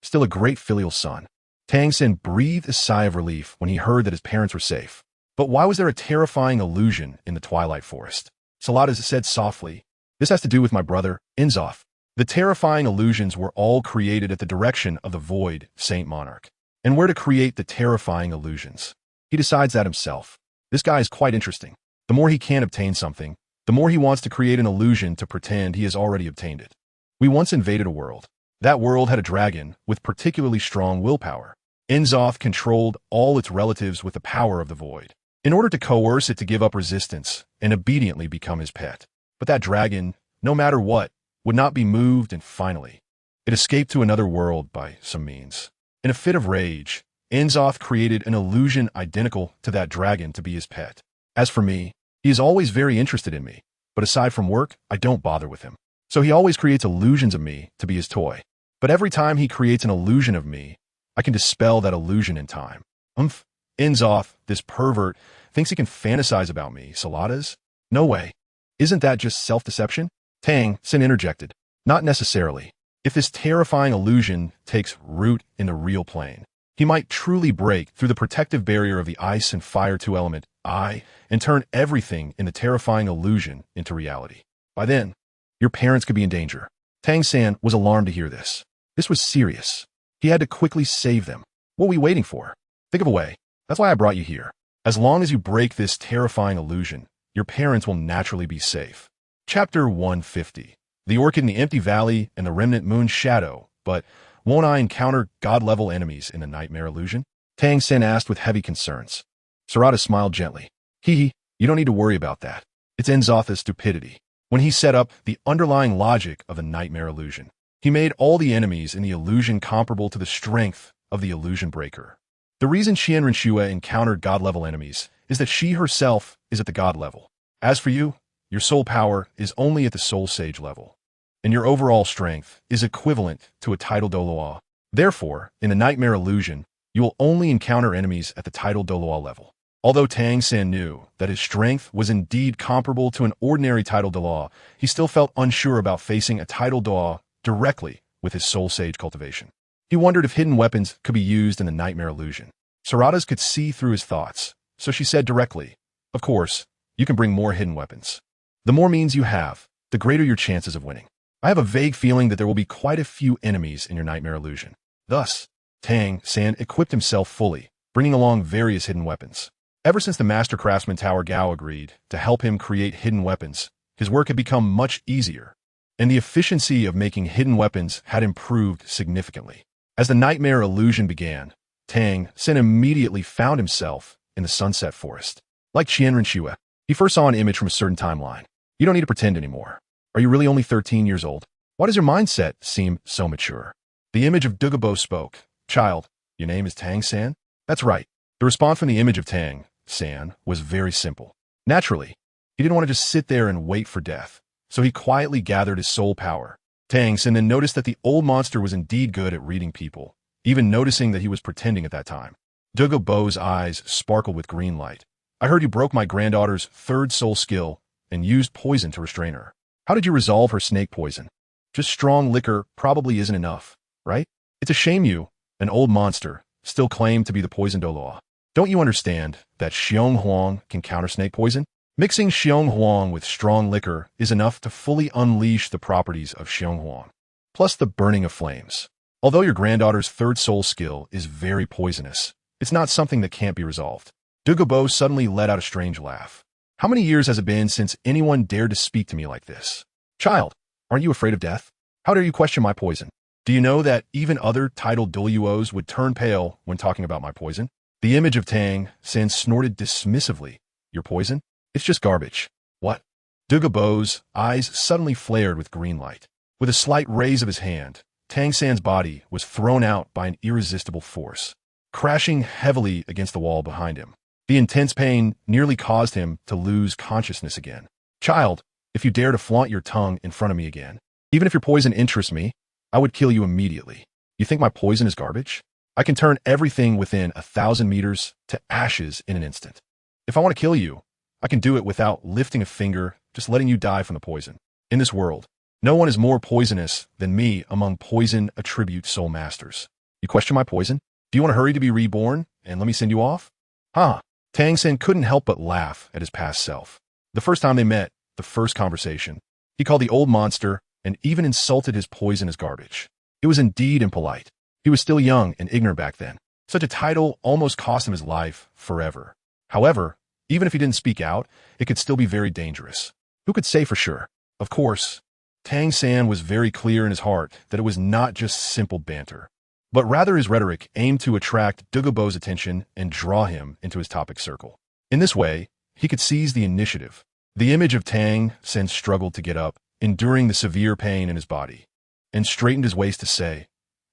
S1: Still a great filial son. Tang Xin breathed a sigh of relief when he heard that his parents were safe. But why was there a terrifying illusion in the Twilight Forest? Saladas said softly, "This has to do with my brother, Inzoth." The terrifying illusions were all created at the direction of the Void Saint Monarch. And where to create the terrifying illusions? He decides that himself. This guy is quite interesting. The more he can obtain something, the more he wants to create an illusion to pretend he has already obtained it. We once invaded a world. That world had a dragon with particularly strong willpower. Inzoth controlled all its relatives with the power of the Void, in order to coerce it to give up resistance and obediently become his pet. But that dragon, no matter what, would not be moved, and finally, it escaped to another world by some means. In a fit of rage, Inzoth created an illusion identical to that dragon to be his pet. As for me, he is always very interested in me, but aside from work, I don't bother with him. So he always creates illusions of me to be his toy. But every time he creates an illusion of me, I can dispel that illusion in time. Inzoth, this pervert, thinks he can fantasize about me, Saladas? No way. Isn't that just self-deception? Tang Xin interjected. Not necessarily. If this terrifying illusion takes root in the real plane, he might truly break through the protective barrier of the ice and fire two-element I and turn everything in the terrifying illusion into reality. By then, your parents could be in danger. Tang San was alarmed to hear this. This was serious. He had to quickly save them. What are we waiting for? Think of a way. That's why I brought you here. As long as you break this terrifying illusion, your parents will naturally be safe. Chapter 150. The Orchid in the Empty Valley and the Remnant Moon Shadow. But won't I encounter god-level enemies in the Nightmare Illusion? Tang Sen asked with heavy concerns. Sarada smiled gently. You don't need to worry about that. It's Inzoth's stupidity. When he set up the underlying logic of the Nightmare Illusion, he made all the enemies in the illusion comparable to the strength of the illusion breaker. The reason Xianrenshue encountered god-level enemies is that she herself is at the god level. As for you, your soul power is only at the soul sage level, and your overall strength is equivalent to a tidal Douluo. Therefore, in the Nightmare Illusion, you will only encounter enemies at the tidal Douluo level. Although Tang San knew that his strength was indeed comparable to an ordinary tidal Douluo, he still felt unsure about facing a tidal Douluo directly with his soul sage cultivation. He wondered if hidden weapons could be used in the Nightmare Illusion. Saradas could see through his thoughts, so she said directly, "Of course, you can bring more hidden weapons. The more means you have, the greater your chances of winning. I have a vague feeling that there will be quite a few enemies in your Nightmare Illusion." Thus, Tang San equipped himself fully, bringing along various hidden weapons. Ever since the Master Craftsman Tower Gao agreed to help him create hidden weapons, his work had become much easier, and the efficiency of making hidden weapons had improved significantly. As the Nightmare Illusion began, Tang San immediately found himself in the Sunset Forest. Like Xianrenshue, he first saw an image from a certain timeline. You don't need to pretend anymore. Are you really only 13 years old? Why does your mindset seem so mature? The image of WuhunPalace spoke. "Child, your name is Tang San?" That's right. The response from the image of Tang San was very simple. Naturally, he didn't want to just sit there and wait for death, so he quietly gathered his soul power. Tang San then noticed that the old monster was indeed good at reading people, even noticing that he was pretending at that time. WuhunPalace's eyes sparkled with green light. "I heard you broke my granddaughter's third soul skill and used poison to restrain her. How did you resolve her snake poison? Just strong liquor probably isn't enough, right? It's a shame you, an old monster, still claim to be the poison Douluo. Don't you understand that Xiong Huang can counter snake poison? Mixing Xiong Huang with strong liquor is enough to fully unleash the properties of Xiong Huang, plus the burning of flames. Although your granddaughter's third soul skill is very poisonous, it's not something that can't be resolved." WuhunPalace suddenly let out a strange laugh. "How many years has it been since anyone dared to speak to me like this? Child, aren't you afraid of death? How dare you question my poison? Do you know that even other titled Douluos would turn pale when talking about my poison?" The image of Tang San snorted dismissively. "Your poison? It's just garbage." "What?" WuhunPalace's eyes suddenly flared with green light. With a slight raise of his hand, Tang San's body was thrown out by an irresistible force, crashing heavily against the wall behind him. The intense pain nearly caused him to lose consciousness again. "Child, if you dare to flaunt your tongue in front of me again, even if your poison interests me, I would kill you immediately. You think my poison is garbage? I can turn everything within 1,000 meters to ashes in an instant. If I want to kill you, I can do it without lifting a finger, just letting you die from the poison. In this world, No one is more poisonous than me among poison attribute soul masters. You question my poison? Do you want to hurry to be reborn and let me send you off? Huh. Tang Sen couldn't help but laugh at his past self. The first time they met, the first conversation, he called the old monster and even insulted his poison as garbage. It was indeed impolite. He was still young and ignorant back then. Such a title almost cost him his life forever. However, even if he didn't speak out, it could still be very dangerous. Who could say for sure? Of course, Tang San was very clear in his heart that it was not just simple banter, but rather his rhetoric aimed to attract WuhunPalace's attention and draw him into his topic circle. In this way, he could seize the initiative. The image of Tang San struggled to get up, enduring the severe pain in his body, and straightened his waist to say,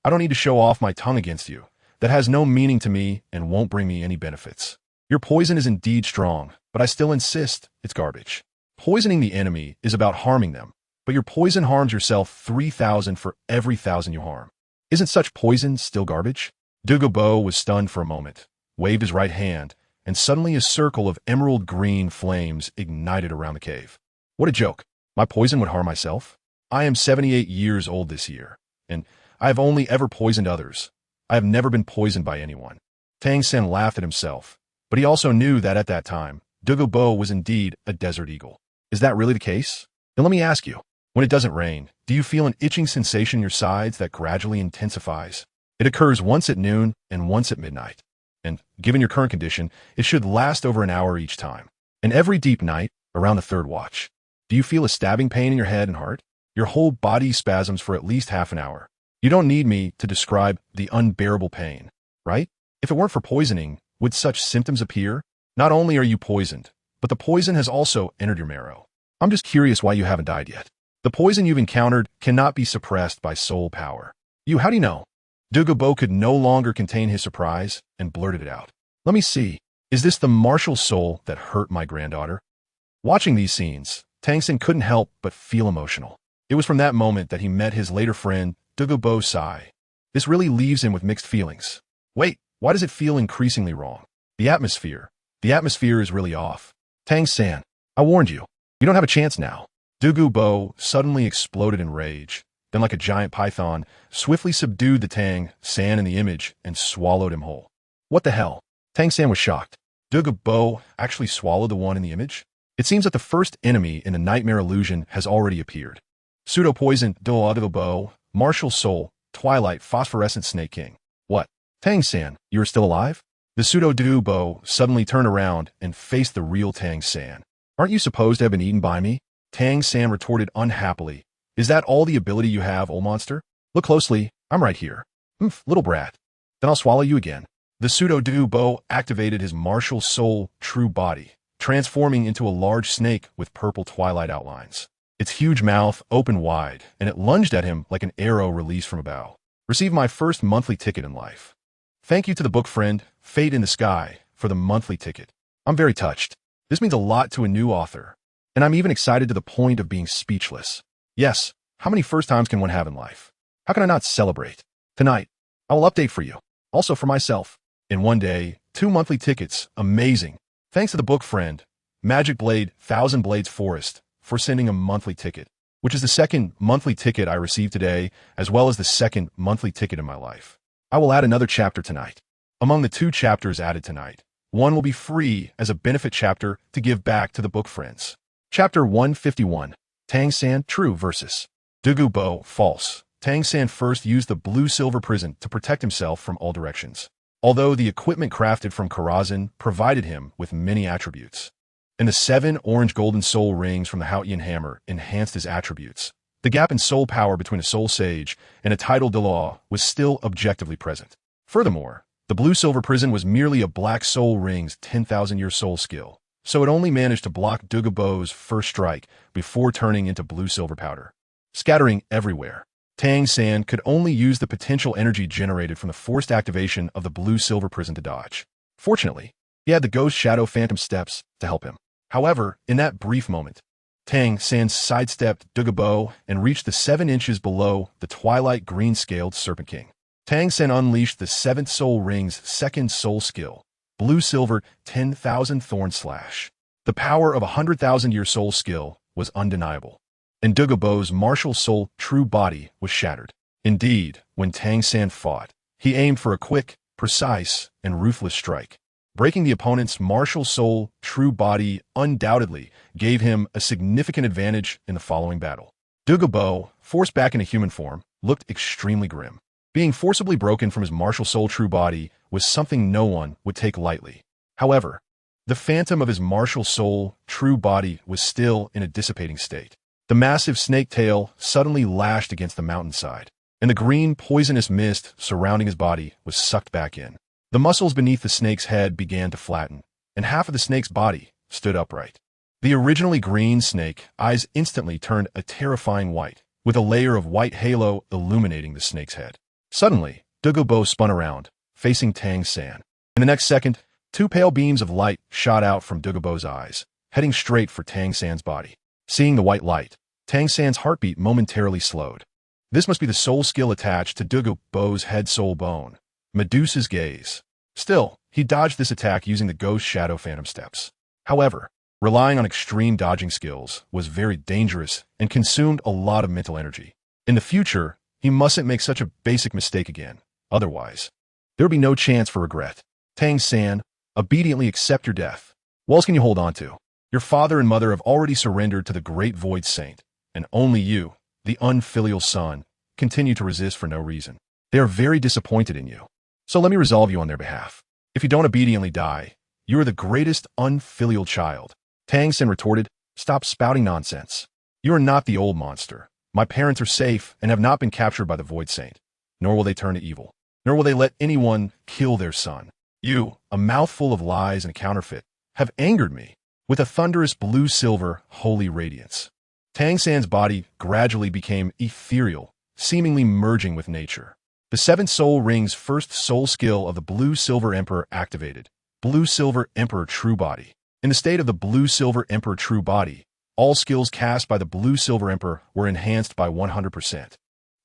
S1: I don't need to show off my tongue against you. That has no meaning to me and won't bring me any benefits. Your poison is indeed strong, but I still insist it's garbage. Poisoning the enemy is about harming them, but your poison harms yourself 3,000 for every 1,000 you harm. Isn't such poison still garbage? WuhunPalace was stunned for a moment, waved his right hand, and suddenly a circle of emerald green flames ignited around the cave. What a joke. My poison would harm myself? I am 78 years old this year, and I have only ever poisoned others. I have never been poisoned by anyone. Tang Sen laughed at himself, but he also knew that at that time, WuhunPalace was indeed a desert eagle. Is that really the case? Then let me ask you, when it doesn't rain, do you feel an itching sensation in your sides that gradually intensifies? It occurs once at noon and once at midnight. And given your current condition, it should last over an hour each time. And every deep night, around the third watch, do you feel a stabbing pain in your head and heart? Your whole body spasms for at least half an hour. You don't need me to describe the unbearable pain, right? If it weren't for poisoning, would such symptoms appear? Not only are you poisoned, but the poison has also entered your marrow. I'm just curious why you haven't died yet. The poison you've encountered cannot be suppressed by soul power. How do you know? WuhunPalace could no longer contain his surprise and blurted it out. Let me see. Is this the martial soul that hurt my granddaughter? Watching these scenes, Tang Sen couldn't help but feel emotional. It was from that moment that he met his later friend, WuhunPalace Sai. This really leaves him with mixed feelings. Wait, why does it feel increasingly wrong? The atmosphere is really off. Tang San, I warned you. You don't have a chance now. WuhunPalace suddenly exploded in rage, then like a giant python, swiftly subdued the Tang San in the image and swallowed him whole. What the hell? Tang San was shocked. WuhunPalace actually swallowed the one in the image? It seems that the first enemy in the nightmare illusion has already appeared. Pseudo-poison WuhunPalace, martial soul, twilight phosphorescent snake king. What? Tang San, you are still alive? The pseudo-WuhunPalace suddenly turned around and faced the real Tang San. Aren't you supposed to have been eaten by me? Tang San retorted unhappily. Is that all the ability you have, old monster? Look closely, I'm right here. Little brat. Then I'll swallow you again. The pseudo-WuhunPalace activated his martial soul true body, transforming into a large snake with purple twilight outlines. Its huge mouth opened wide, and it lunged at him like an arrow released from a bow. Receive my first monthly ticket in life. Thank you to the book friend, Fate in the Sky, for the monthly ticket. I'm very touched. This means a lot to a new author, and I'm even excited to the point of being speechless. Yes, how many first times can one have in life? How can I not celebrate? Tonight, I will update for you. Also for myself. In one day, 2 monthly tickets. Amazing. Thanks to the book friend, Magic Blade, Thousand Blades Forest, for sending a monthly ticket, which is the second monthly ticket I received today, as well as the second monthly ticket in my life. I will add another chapter tonight. Among the 2 chapters added tonight, one will be free as a benefit chapter to give back to the book friends. Chapter 151, Tang San, True versus WuhunPalace, False. Tang San first used the blue-silver prison to protect himself from all directions, although the equipment crafted from Karazhan provided him with many attributes. And the 7 orange golden soul rings from the Haotian hammer enhanced his attributes. The gap in soul power between a soul sage and a title Douluo was still objectively present. Furthermore, the blue-silver prison was merely a black soul ring's 10,000-year soul skill, so it only managed to block WuhunPalace's first strike before turning into blue-silver powder. Scattering everywhere, Tang San could only use the potential energy generated from the forced activation of the blue-silver prison to dodge. Fortunately, he had the Ghost Shadow Phantom Steps to help him. However, in that brief moment, Tang San sidestepped WuhunPalace and reached the 7 inches below the twilight green-scaled Serpent King. Tang San unleashed the 7th Soul Ring's second soul skill, Blue-Silver 10,000 Thorn Slash. The power of a 100,000-year soul skill was undeniable. and WuhunPalace's martial soul true body was shattered. Indeed, when Tang San fought, he aimed for a quick, precise, and ruthless strike. Breaking the opponent's martial soul true body undoubtedly gave him a significant advantage in the following battle. WuhunPalace, forced back into human form, looked extremely grim. Being forcibly broken from his martial soul true body was something no one would take lightly. However, the phantom of his martial soul true body was still in a dissipating state. The massive snake tail suddenly lashed against the mountainside, and the green poisonous mist surrounding his body was sucked back in. The muscles beneath the snake's head began to flatten, and half of the snake's body stood upright. The originally green snake eyes instantly turned a terrifying white, with a layer of white halo illuminating the snake's head. Suddenly, WuhunPalace spun around, facing Tang San. In the next second, two pale beams of light shot out from WuhunPalace's eyes, heading straight for Tang San's body. Seeing the white light, Tang San's heartbeat momentarily slowed. This must be the soul skill attached to WuhunPalace's head soul bone, Medusa's gaze. Still, he dodged this attack using the Ghost Shadow Phantom Steps. However, relying on extreme dodging skills was very dangerous and consumed a lot of mental energy. In the future, he mustn't make such a basic mistake again. Otherwise, there would be no chance for regret. Tang San, obediently accept your death. What else can you hold on to? Your father and mother have already surrendered to the great Void Saint, and only you, the unfilial son, continue to resist for no reason. They are very disappointed in you. So let me resolve you on their behalf. If you don't obediently die, you are the greatest unfilial child. Tang San retorted, stop spouting nonsense. You are not the old monster. My parents are safe and have not been captured by the Void Saint, nor will they turn to evil, nor will they let anyone kill their son. You, a mouthful of lies and a counterfeit, have angered me with a thunderous blue-silver holy radiance. Tang San's body gradually became ethereal, seemingly merging with nature. The 7 soul rings' first soul skill of the Blue-Silver Emperor activated, Blue-Silver Emperor True Body. In the state of the Blue-Silver Emperor True Body, all skills cast by the Blue-Silver Emperor were enhanced by 100%.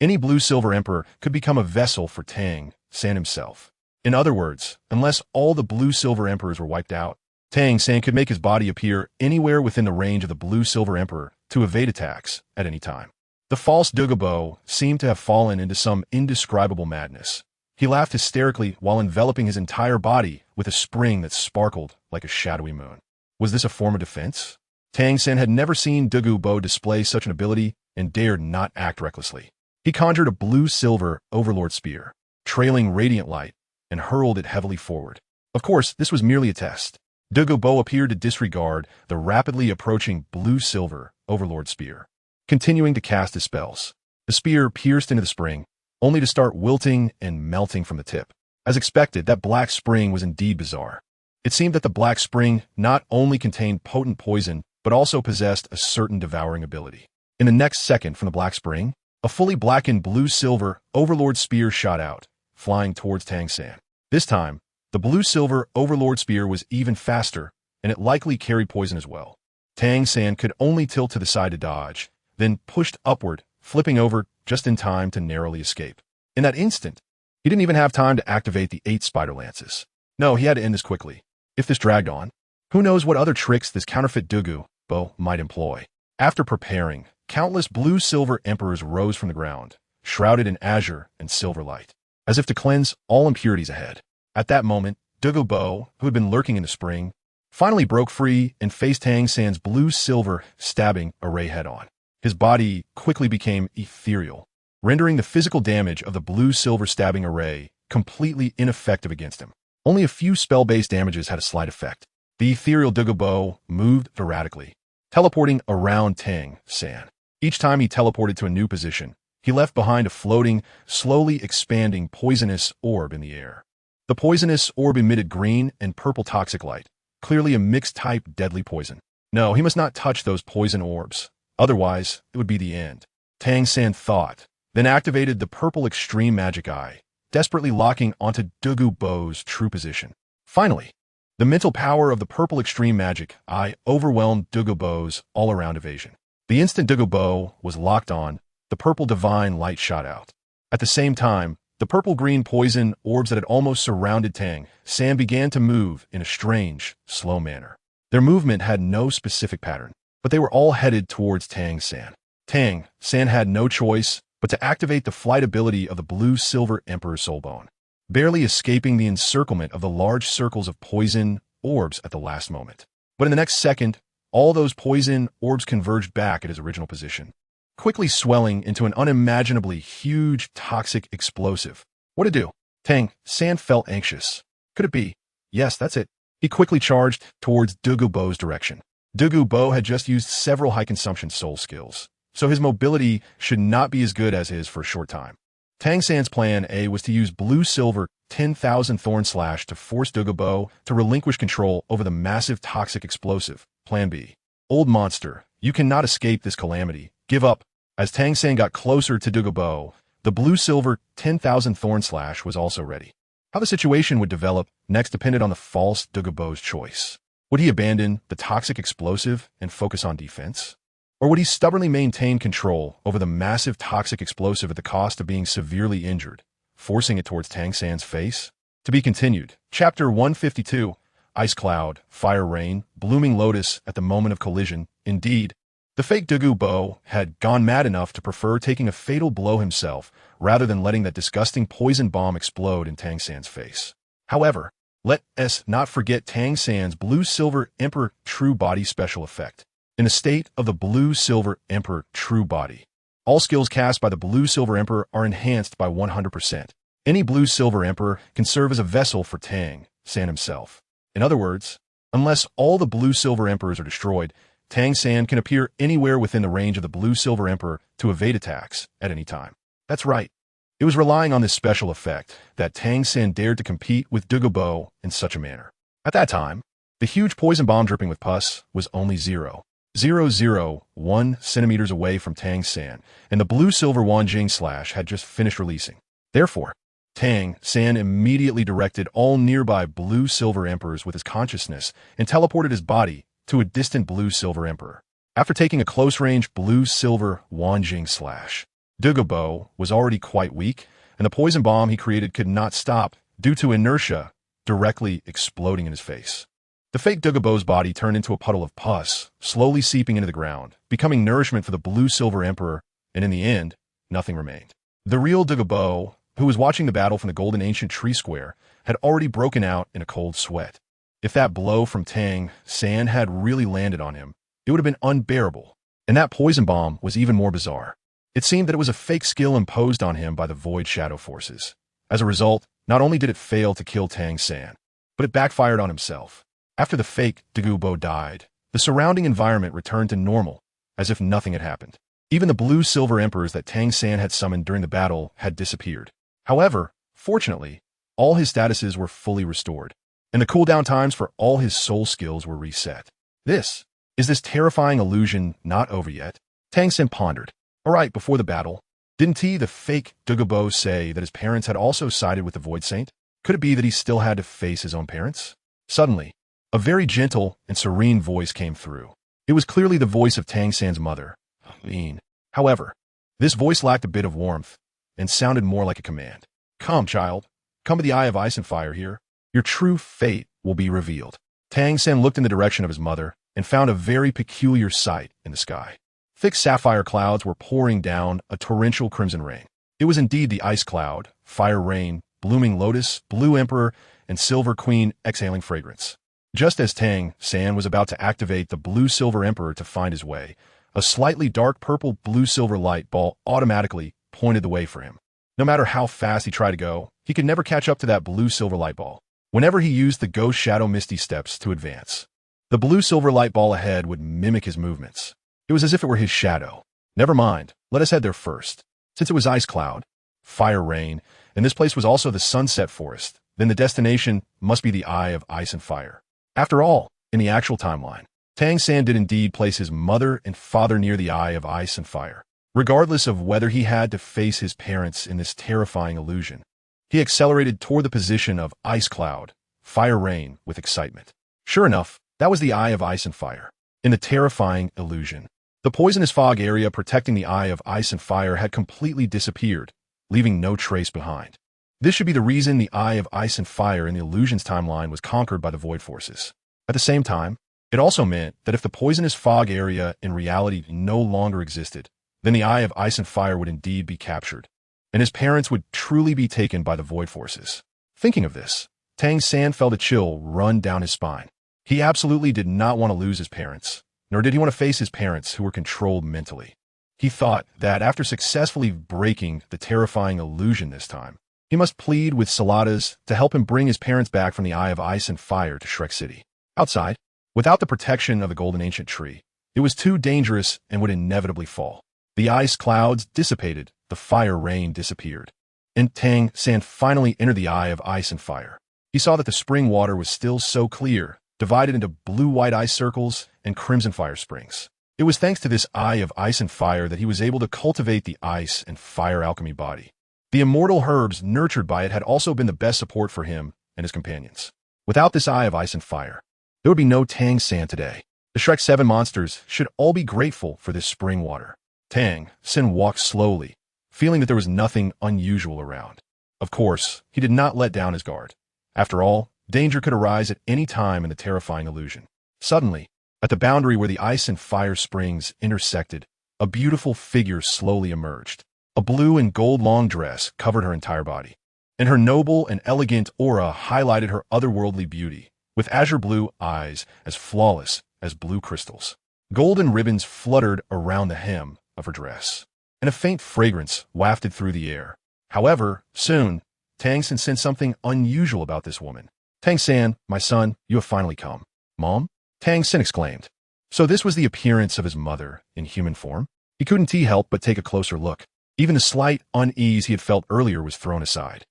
S1: Any Blue-Silver Emperor could become a vessel for Tang San himself. In other words, unless all the Blue-Silver Emperors were wiped out, Tang San could make his body appear anywhere within the range of the Blue-Silver Emperor to evade attacks at any time. The false WuhunPalace seemed to have fallen into some indescribable madness. He laughed hysterically while enveloping his entire body with a spring that sparkled like a shadowy moon. Was this a form of defense? Tang San had never seen WuhunPalace display such an ability and dared not act recklessly. He conjured a blue-silver overlord spear, trailing radiant light, and hurled it heavily forward. Of course, this was merely a test. WuhunPalace appeared to disregard the rapidly approaching blue-silver overlord spear, continuing to cast his spells. The spear pierced into the spring, only to start wilting and melting from the tip. As expected, that black spring was indeed bizarre. It seemed that the black spring not only contained potent poison, but also possessed a certain devouring ability. In the next second from the black spring, a fully blackened blue-silver overlord spear shot out, flying towards Tang San. This time, the blue-silver overlord spear was even faster, and it likely carried poison as well. Tang San could only tilt to the side to dodge, then pushed upward, flipping over just in time to narrowly escape. In that instant, he didn't even have time to activate the 8 spider lances. No, he had to end this quickly. If this dragged on, who knows what other tricks this counterfeit WuhunPalace might employ. After preparing, countless blue-silver emperors rose from the ground, shrouded in azure and silver light, as if to cleanse all impurities ahead. At that moment, WuhunPalace, who had been lurking in the spring, finally broke free and faced Tang San's blue-silver stabbing array head-on. His body quickly became ethereal, rendering the physical damage of the blue-silver stabbing array completely ineffective against him. Only a few spell-based damages had a slight effect. The ethereal WuhunPalace moved erratically, teleporting around Tang San. Each time he teleported to a new position, he left behind a floating, slowly expanding poisonous orb in the air. The poisonous orb emitted green and purple toxic light, clearly a mixed-type deadly poison. No, he must not touch those poison orbs. Otherwise, it would be the end. Tang San thought, then activated the purple extreme magic eye, desperately locking onto WuhunPalace's true position. Finally, the mental power of the purple extreme magic eye overwhelmed WuhunPalace's all-around evasion. The instant WuhunPalace was locked on, the purple divine light shot out. At the same time, the purple-green poison orbs that had almost surrounded Tang San began to move in a strange, slow manner. Their movement had no specific pattern, but they were all headed towards Tang San. Tang San had no choice but to activate the flight ability of the Blue-Silver Emperor Soulbone, barely escaping the encirclement of the large circles of poison orbs at the last moment. But in the next second, all those poison orbs converged back at his original position, quickly swelling into an unimaginably huge toxic explosive. What to do? Tang San felt anxious. Could it be? Yes, that's it. He quickly charged towards WuhunPalace's direction. WuhunPalace had just used several high-consumption soul skills, so his mobility should not be as good as his for a short time. Tang San's plan A was to use Blue-Silver 10,000 Thorn Slash to force WuhunPalace to relinquish control over the massive toxic explosive. Plan B. Old monster, you cannot escape this calamity. Give up. As Tang San got closer to WuhunPalace, the Blue-Silver 10,000 Thorn Slash was also ready. How the situation would develop next depended on the false WuhunPalace's choice. Would he abandon the toxic explosive and focus on defense? Or would he stubbornly maintain control over the massive toxic explosive at the cost of being severely injured, forcing it towards Tang San's face? To be continued. Chapter 152. Ice Cloud, Fire Rain, Blooming Lotus at the moment of collision. Indeed, the fake WuhunPalace had gone mad enough to prefer taking a fatal blow himself rather than letting that disgusting poison bomb explode in Tang San's face. However, let us not forget Tang San's Blue-Silver Emperor True Body special effect. In the state of the Blue-Silver Emperor True Body, all skills cast by the Blue-Silver Emperor are enhanced by 100%. Any Blue-Silver Emperor can serve as a vessel for Tang San himself. In other words, unless all the Blue-Silver Emperors are destroyed, Tang San can appear anywhere within the range of the Blue-Silver Emperor to evade attacks at any time. That's right. It was relying on this special effect that Tang San dared to compete with WuhunPalace in such a manner. At that time, the huge poison bomb dripping with pus was only 0.001 centimeters away from Tang San, and the Blue-Silver Hongjun Slash had just finished releasing. Therefore, Tang San immediately directed all nearby Blue-Silver Emperors with his consciousness and teleported his body to a distant Blue-Silver Emperor. After taking a close-range Blue-Silver Hongjun Slash, WuhunPalace was already quite weak, and the poison bomb he created could not stop due to inertia directly exploding in his face. The fake WuhunPalace's body turned into a puddle of pus, slowly seeping into the ground, becoming nourishment for the Blue-Silver Emperor, and in the end, nothing remained. The real WuhunPalace, who was watching the battle from the Golden Ancient Tree Square, had already broken out in a cold sweat. If that blow from Tang San had really landed on him, it would have been unbearable, and that poison bomb was even more bizarre. It seemed that it was a fake skill imposed on him by the Void Shadow Forces. As a result, not only did it fail to kill Tang San, but it backfired on himself. After the fake WuhunPalace died, the surrounding environment returned to normal, as if nothing had happened. Even the Blue-Silver Emperors that Tang San had summoned during the battle had disappeared. However, fortunately, all his statuses were fully restored, and the cooldown times for all his soul skills were reset. Is this terrifying illusion not over yet? Tang San pondered. Alright, before the battle, didn't the fake WuhunPalace say that his parents had also sided with the Void Saint? Could it be that he still had to face his own parents? Suddenly, a very gentle and serene voice came through. It was clearly the voice of Tang San's mother, Ning. However, this voice lacked a bit of warmth and sounded more like a command. Come, child. Come to the Eye of Ice and Fire here. Your true fate will be revealed. Tang San looked in the direction of his mother and found a very peculiar sight in the sky. Thick sapphire clouds were pouring down a torrential crimson rain. It was indeed the Ice Cloud, Fire Rain, Blooming Lotus, Blue Emperor, and Silver Queen exhaling fragrance. Just as Tang San was about to activate the Blue-Silver Emperor to find his way, a slightly dark purple blue-silver light ball automatically pointed the way for him. No matter how fast he tried to go, he could never catch up to that blue-silver light ball. Whenever he used the Ghost Shadow Misty steps to advance, the blue-silver light ball ahead would mimic his movements. It was as if it were his shadow. Never mind, let us head there first. Since it was Ice Cloud, Fire Rain, and this place was also the Sunset Forest, then the destination must be the Eye of Ice and Fire. After all, in the actual timeline, Tang San did indeed place his mother and father near the Eye of Ice and Fire. Regardless of whether he had to face his parents in this terrifying illusion, he accelerated toward the position of Ice Cloud, Fire Rain with excitement. Sure enough, that was the Eye of Ice and Fire. In the terrifying illusion, the poisonous fog area protecting the Eye of Ice and Fire had completely disappeared, leaving no trace behind. This should be the reason the Eye of Ice and Fire in the illusion's timeline was conquered by the Void Forces. At the same time, it also meant that if the poisonous fog area in reality no longer existed, then the Eye of Ice and Fire would indeed be captured, and his parents would truly be taken by the void forces. Thinking of this, Tang San felt a chill run down his spine. He absolutely did not want to lose his parents, nor did he want to face his parents who were controlled mentally. He thought that after successfully breaking the terrifying illusion this time, he must plead with Saladas to help him bring his parents back from the Eye of Ice and Fire to Shrek City. Outside, without the protection of the golden ancient tree, it was too dangerous and would inevitably fall. The ice clouds dissipated, the fire rain disappeared, and Tang San finally entered the Eye of Ice and Fire. He saw that the spring water was still so clear, divided into blue-white ice circles and crimson fire springs. It was thanks to this Eye of Ice and Fire that he was able to cultivate the ice and fire alchemy body. The immortal herbs nurtured by it had also been the best support for him and his companions. Without this Eye of Ice and Fire, there would be no Tang San today. The Shrek 7 monsters should all be grateful for this spring water. Tang San walked slowly, feeling that there was nothing unusual around. Of course, he did not let down his guard. After all, danger could arise at any time in the terrifying illusion. Suddenly, at the boundary where the ice and fire springs intersected, a beautiful figure slowly emerged. A blue and gold long dress covered her entire body, and her noble and elegant aura highlighted her otherworldly beauty, with azure blue eyes as flawless as blue crystals. Golden ribbons fluttered around the hem of her dress, and a faint fragrance wafted through the air. However, soon, Tang San sensed something unusual about this woman. "Tang San, my son, you have finally come." "Mom?" Tang San exclaimed. So this was the appearance of his mother in human form? He couldn't help but take a closer look. Even the slight unease he had felt earlier was thrown aside.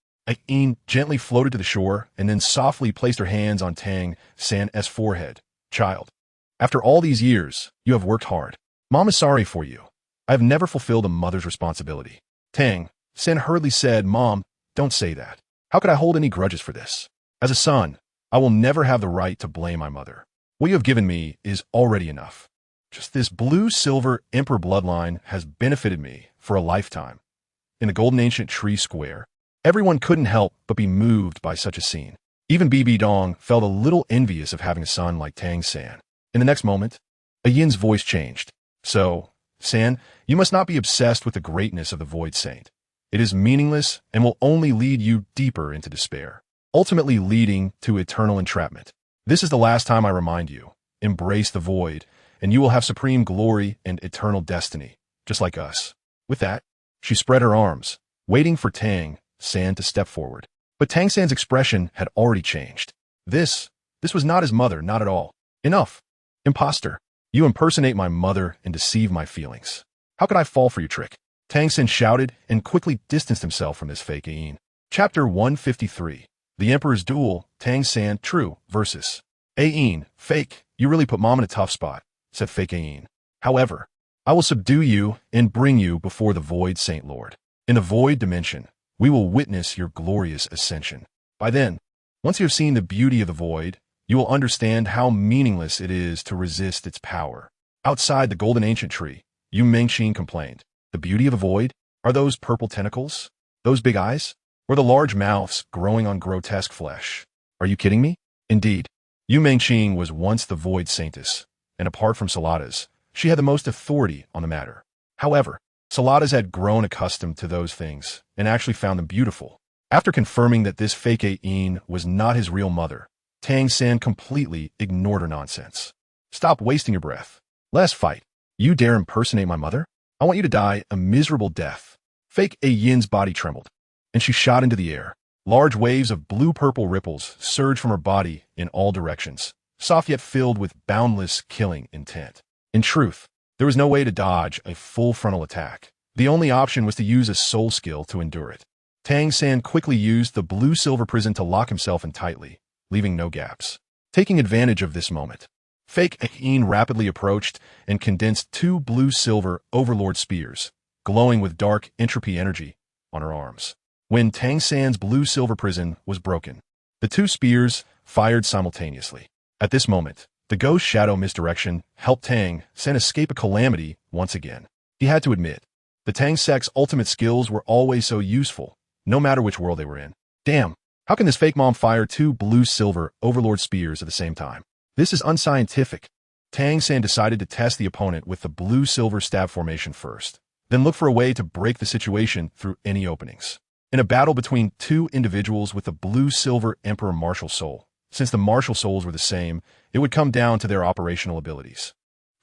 S1: Ain gently floated to the shore and then softly placed her hands on Tang San's forehead. "Child, after all these years, you have worked hard. Mom is sorry for you. I have never fulfilled a mother's responsibility." Tang San hurriedly said, "Mom, don't say that. How could I hold any grudges for this? As a son, I will never have the right to blame my mother. What you have given me is already enough. Just this blue-silver emperor bloodline has benefited me for a lifetime." In the golden ancient tree square, everyone couldn't help but be moved by such a scene. Even Bibi Dong felt a little envious of having a son like Tang San. In the next moment, a Yin's voice changed. "So, San, you must not be obsessed with the greatness of the Void Saint. It is meaningless and will only lead you deeper into despair, ultimately leading to eternal entrapment. This is the last time I remind you. Embrace the void, and you will have supreme glory and eternal destiny, just like us." With that, she spread her arms, waiting for Tang San to step forward. But Tang San's expression had already changed. This was not his mother, not at all. "Enough. Imposter. You impersonate my mother and deceive my feelings. How could I fall for your trick?" Tang San shouted and quickly distanced himself from this fake Ain. Chapter 153. The Emperor's Duel, Tang San, True, versus Ain, Fake. "You really put Mom in a tough spot," said fake Ain. "However, I will subdue you and bring you before the Void Saint Lord. In the Void Dimension, we will witness your glorious ascension. By then, once you have seen the beauty of the Void, you will understand how meaningless it is to resist its power." Outside the golden ancient tree, Yu Mengxing complained. "The beauty of the Void? Are those purple tentacles? Those big eyes? Or the large mouths growing on grotesque flesh? Are you kidding me?" Indeed, Yu Mengxing was once the Void Saintess, and apart from Saladas, she had the most authority on the matter. However, Saladas had grown accustomed to those things and actually found them beautiful. After confirming that this fake Ain was not his real mother, Tang San completely ignored her nonsense. "Stop wasting your breath. Let us fight. You dare impersonate my mother? I want you to die a miserable death." Fake Yin's body trembled, and she shot into the air. Large waves of blue-purple ripples surged from her body in all directions, soft yet filled with boundless killing intent. In truth, there was no way to dodge a full frontal attack. The only option was to use a soul skill to endure it. Tang San quickly used the blue-silver prison to lock himself in tightly, leaving no gaps. Taking advantage of this moment, fake Ain rapidly approached and condensed two blue-silver Overlord spears, glowing with dark entropy energy, on her arms. When Tang San's blue-silver prison was broken, the two spears fired simultaneously. At this moment, the ghost shadow misdirection helped Tang San escape a calamity once again. He had to admit, the Tang sect's ultimate skills were always so useful, no matter which world they were in. Damn, how can this fake mom fire two blue-silver Overlord spears at the same time? This is unscientific. Tang San decided to test the opponent with the blue-silver stab formation first. then look for a way to break the situation through any openings. In a battle between two individuals with the blue-silver Emperor martial soul, since the martial souls were the same, it would come down to their operational abilities.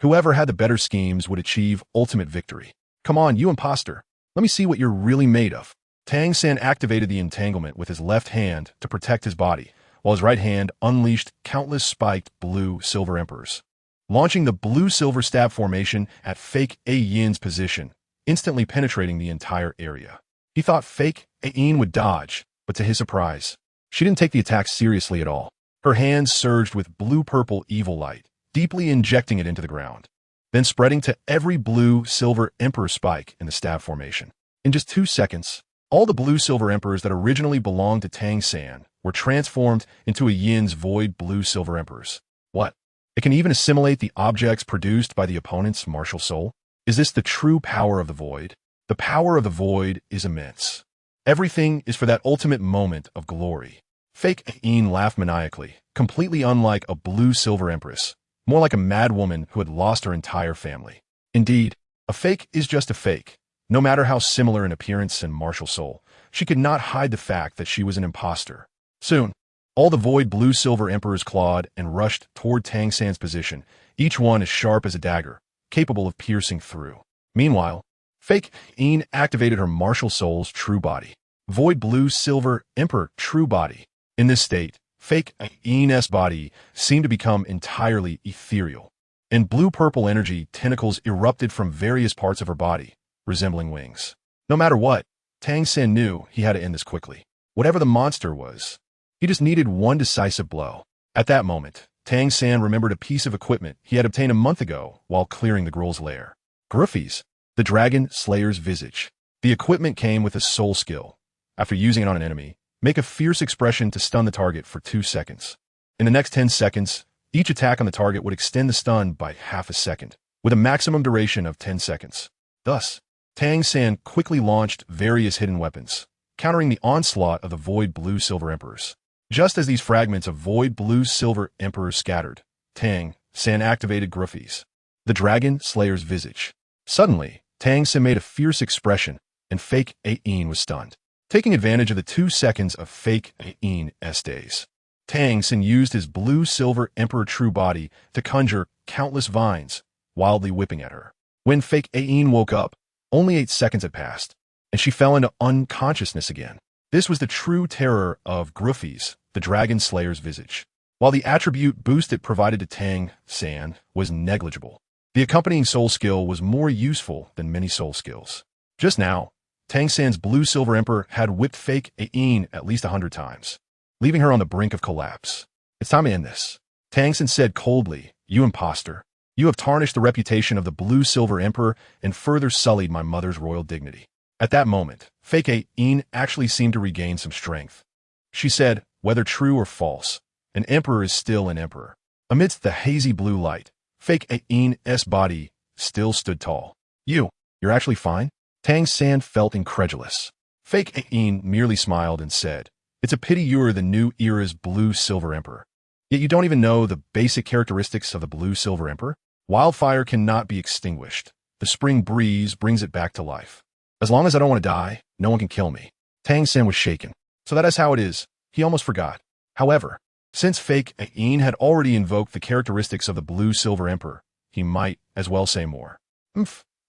S1: Whoever had the better schemes would achieve ultimate victory. Come on, you imposter. Let me see what you're really made of. Tang San activated the entanglement with his left hand to protect his body, while his right hand unleashed countless spiked blue-silver emperors. Launching the blue-silver stab formation at Fake A Yin's position, instantly penetrating the entire area. He thought Fake A Yin would dodge, but to his surprise, she didn't take the attack seriously at all. Her hands surged with blue-purple evil light, deeply injecting it into the ground, then spreading to every blue-silver emperor spike in the stab formation. In just 2 seconds, all the blue-silver emperors that originally belonged to Tang San were transformed into a Yin's void blue-silver emperors. What? It can even assimilate the objects produced by the opponent's martial soul? Is this the true power of the void? The power of the void is immense. Everything is for that ultimate moment of glory. Fake Yin laughed maniacally, completely unlike a blue-silver empress, more like a mad woman who had lost her entire family. Indeed, a fake is just a fake. No matter how similar in appearance and martial soul, she could not hide the fact that she was an imposter. Soon, all the void blue-silver emperors clawed and rushed toward Tang San's position, each one as sharp as a dagger, capable of piercing through. Meanwhile, Fake Yin activated her martial soul's true body. Void blue-silver emperor true body. In this state, Fake Yin's body seemed to become entirely ethereal. In blue-purple energy, tentacles erupted from various parts of her body, resembling wings. No matter what, Tang San knew he had to end this quickly. Whatever the monster was, he just needed one decisive blow. At that moment, Tang San remembered a piece of equipment he had obtained a month ago while clearing the Gruul's lair. Gruffies, the Dragon Slayer's Visage. The equipment came with a soul skill. After using it on an enemy, make a fierce expression to stun the target for 2 seconds. In the next 10 seconds, each attack on the target would extend the stun by half a second, with a maximum duration of 10 seconds. Thus, Tang San quickly launched various hidden weapons, countering the onslaught of the Void Blue-Silver Emperors. Just as these fragments of Void Blue-Silver Emperors scattered, Tang San activated Gruffies, the Dragon Slayer's Visage. Suddenly, Tang San made a fierce expression, and Fake Yin was stunned. Taking advantage of the 2 seconds of Fake Yin's days, Tang San used his blue-silver Emperor true body to conjure countless vines, wildly whipping at her. When Fake Yin woke up, only 8 seconds had passed, and she fell into unconsciousness again. This was the true terror of Gruffies, the Dragon Slayer's Visage. While the attribute boost it provided to Tang San was negligible, the accompanying soul skill was more useful than many soul skills. Just now, Tang San's blue-silver emperor had whipped Fake Yin at least 100 times, leaving her on the brink of collapse. It's time to end this. Tang San said coldly, "You imposter. You have tarnished the reputation of the blue-silver emperor and further sullied my mother's royal dignity." At that moment, Fake Yin actually seemed to regain some strength. She said, "Whether true or false, an emperor is still an emperor." Amidst the hazy blue light, Fake Yin's body still stood tall. You're actually fine?" Tang San felt incredulous. Fake Yin merely smiled and said, "It's a pity you're the new era's blue-silver emperor. Yet you don't even know the basic characteristics of the blue-silver emperor? Wildfire cannot be extinguished. The spring breeze brings it back to life. As long as I don't want to die, no one can kill me." Tang San was shaken. So that is how it is. He almost forgot. However, since Fake Yin had already invoked the characteristics of the blue-silver emperor, he might as well say more.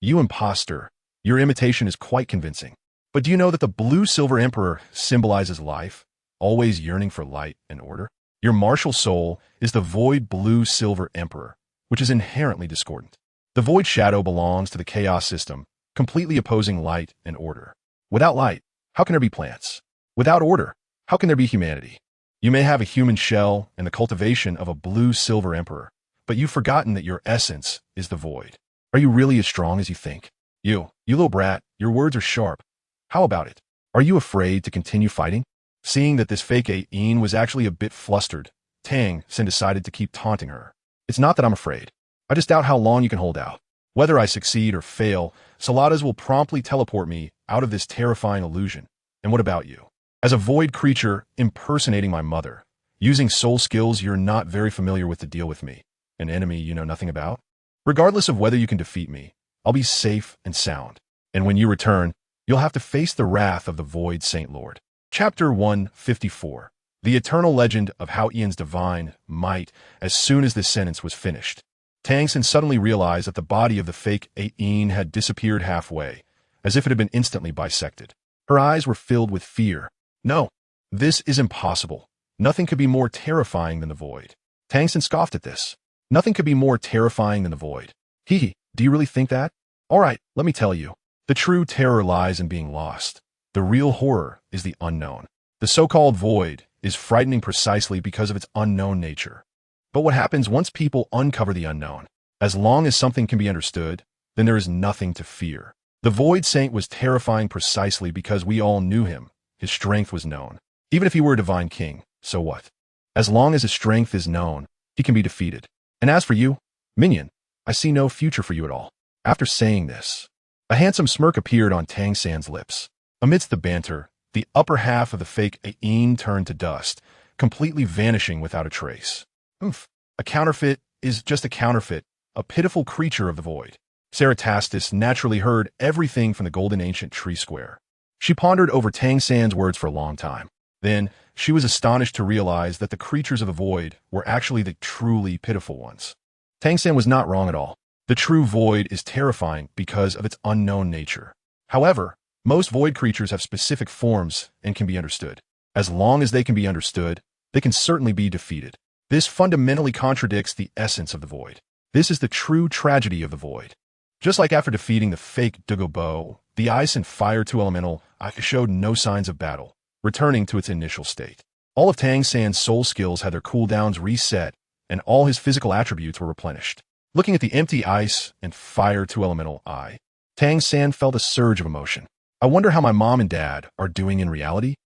S1: You imposter. Your imitation is quite convincing. But do you know that the blue-silver emperor symbolizes life, always yearning for light and order? Your martial soul is the void blue-silver emperor, which is inherently discordant. The void shadow belongs to the chaos system, completely opposing light and order. Without light, how can there be plants? Without order, how can there be humanity? You may have a human shell and the cultivation of a blue-silver emperor, but you've forgotten that your essence is the void. Are you really as strong as you think? You little brat, your words are sharp. How about it? Are you afraid to continue fighting? Seeing that this Fake Yin was actually a bit flustered, Tang San decided to keep taunting her. "It's not that I'm afraid. I just doubt how long you can hold out. Whether I succeed or fail, Saladas will promptly teleport me out of this terrifying illusion. And what about you? As a void creature impersonating my mother, using soul skills you're not very familiar with to deal with me, an enemy you know nothing about? Regardless of whether you can defeat me, I'll be safe and sound. And when you return, you'll have to face the wrath of the Void Saint Lord. Chapter 154. The Eternal Legend of Hao Yian's Divine Might. As soon as this sentence was finished, Tang suddenly realized that the body of the fake Yin had disappeared halfway, as if it had been instantly bisected. Her eyes were filled with fear. No, this is impossible. Nothing could be more terrifying than the Void. Tang scoffed at this. Nothing could be more terrifying than the Void. Hee, do you really think that? All right, let me tell you. The true terror lies in being lost. The real horror is the unknown. The so-called Void is frightening precisely because of its unknown nature. But what happens once people uncover the unknown? As long as something can be understood, then there is nothing to fear. The Void Saint was terrifying precisely because we all knew him. His strength was known. Even if he were a divine king, so what? As long as his strength is known, he can be defeated. And as for you, minion, I see no future for you at all. After saying this, a handsome smirk appeared on Tang San's lips. Amidst the banter, the upper half of the fake Yin turned to dust, completely vanishing without a trace. Oof. A counterfeit is just a counterfeit, a pitiful creature of the void. Ceratastus naturally heard everything from the golden ancient tree square. She pondered over Tang San's words for a long time. Then, she was astonished to realize that the creatures of the void were actually the truly pitiful ones. Tang San was not wrong at all. The true void is terrifying because of its unknown nature. However, most void creatures have specific forms and can be understood. As long as they can be understood, they can certainly be defeated. This fundamentally contradicts the essence of the void. This is the true tragedy of the void. Just like after defeating the fake LuoBo, the ice and fire two elemental showed no signs of battle, returning to its initial state. All of Tang San's soul skills had their cooldowns reset, and all his physical attributes were replenished. Looking at the empty ice and fire two elemental eye, Tang San felt a surge of emotion. I wonder how my mom and dad are doing in reality?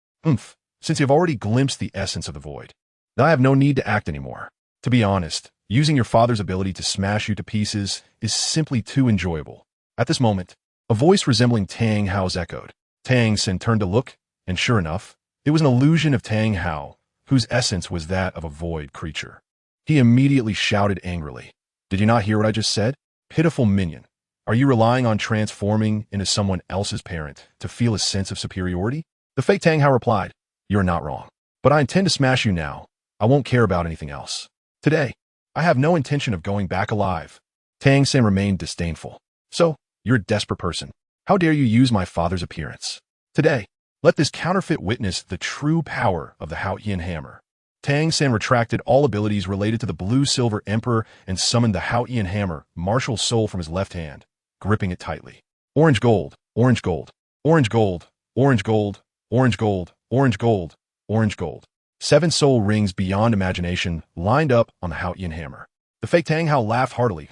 S1: Since you've already glimpsed the essence of the void. Now I have no need to act anymore. To be honest, using your father's ability to smash you to pieces is simply too enjoyable. At this moment, a voice resembling Tang Hao's echoed. Tang San turned to look, and sure enough, it was an illusion of Tang Hao, whose essence was that of a void creature. He immediately shouted angrily. Did you not hear what I just said? Pitiful minion. Are you relying on transforming into someone else's parent to feel a sense of superiority? The fake Tang Hao replied, You're not wrong. But I intend to smash you now. I won't care about anything else. Today, I have no intention of going back alive. Tang San remained disdainful. So, you're a desperate person. How dare you use my father's appearance? Today, let this counterfeit witness the true power of the Hao Yin hammer. Tang San retracted all abilities related to the Blue-Silver Emperor and summoned the Hao Yin hammer, martial soul from his left hand, gripping it tightly. Orange gold, orange gold, orange gold, orange gold, orange gold, orange gold, orange gold. 7 soul rings beyond imagination lined up on the Hao Yin hammer. The fake Tang Hao laughed heartily.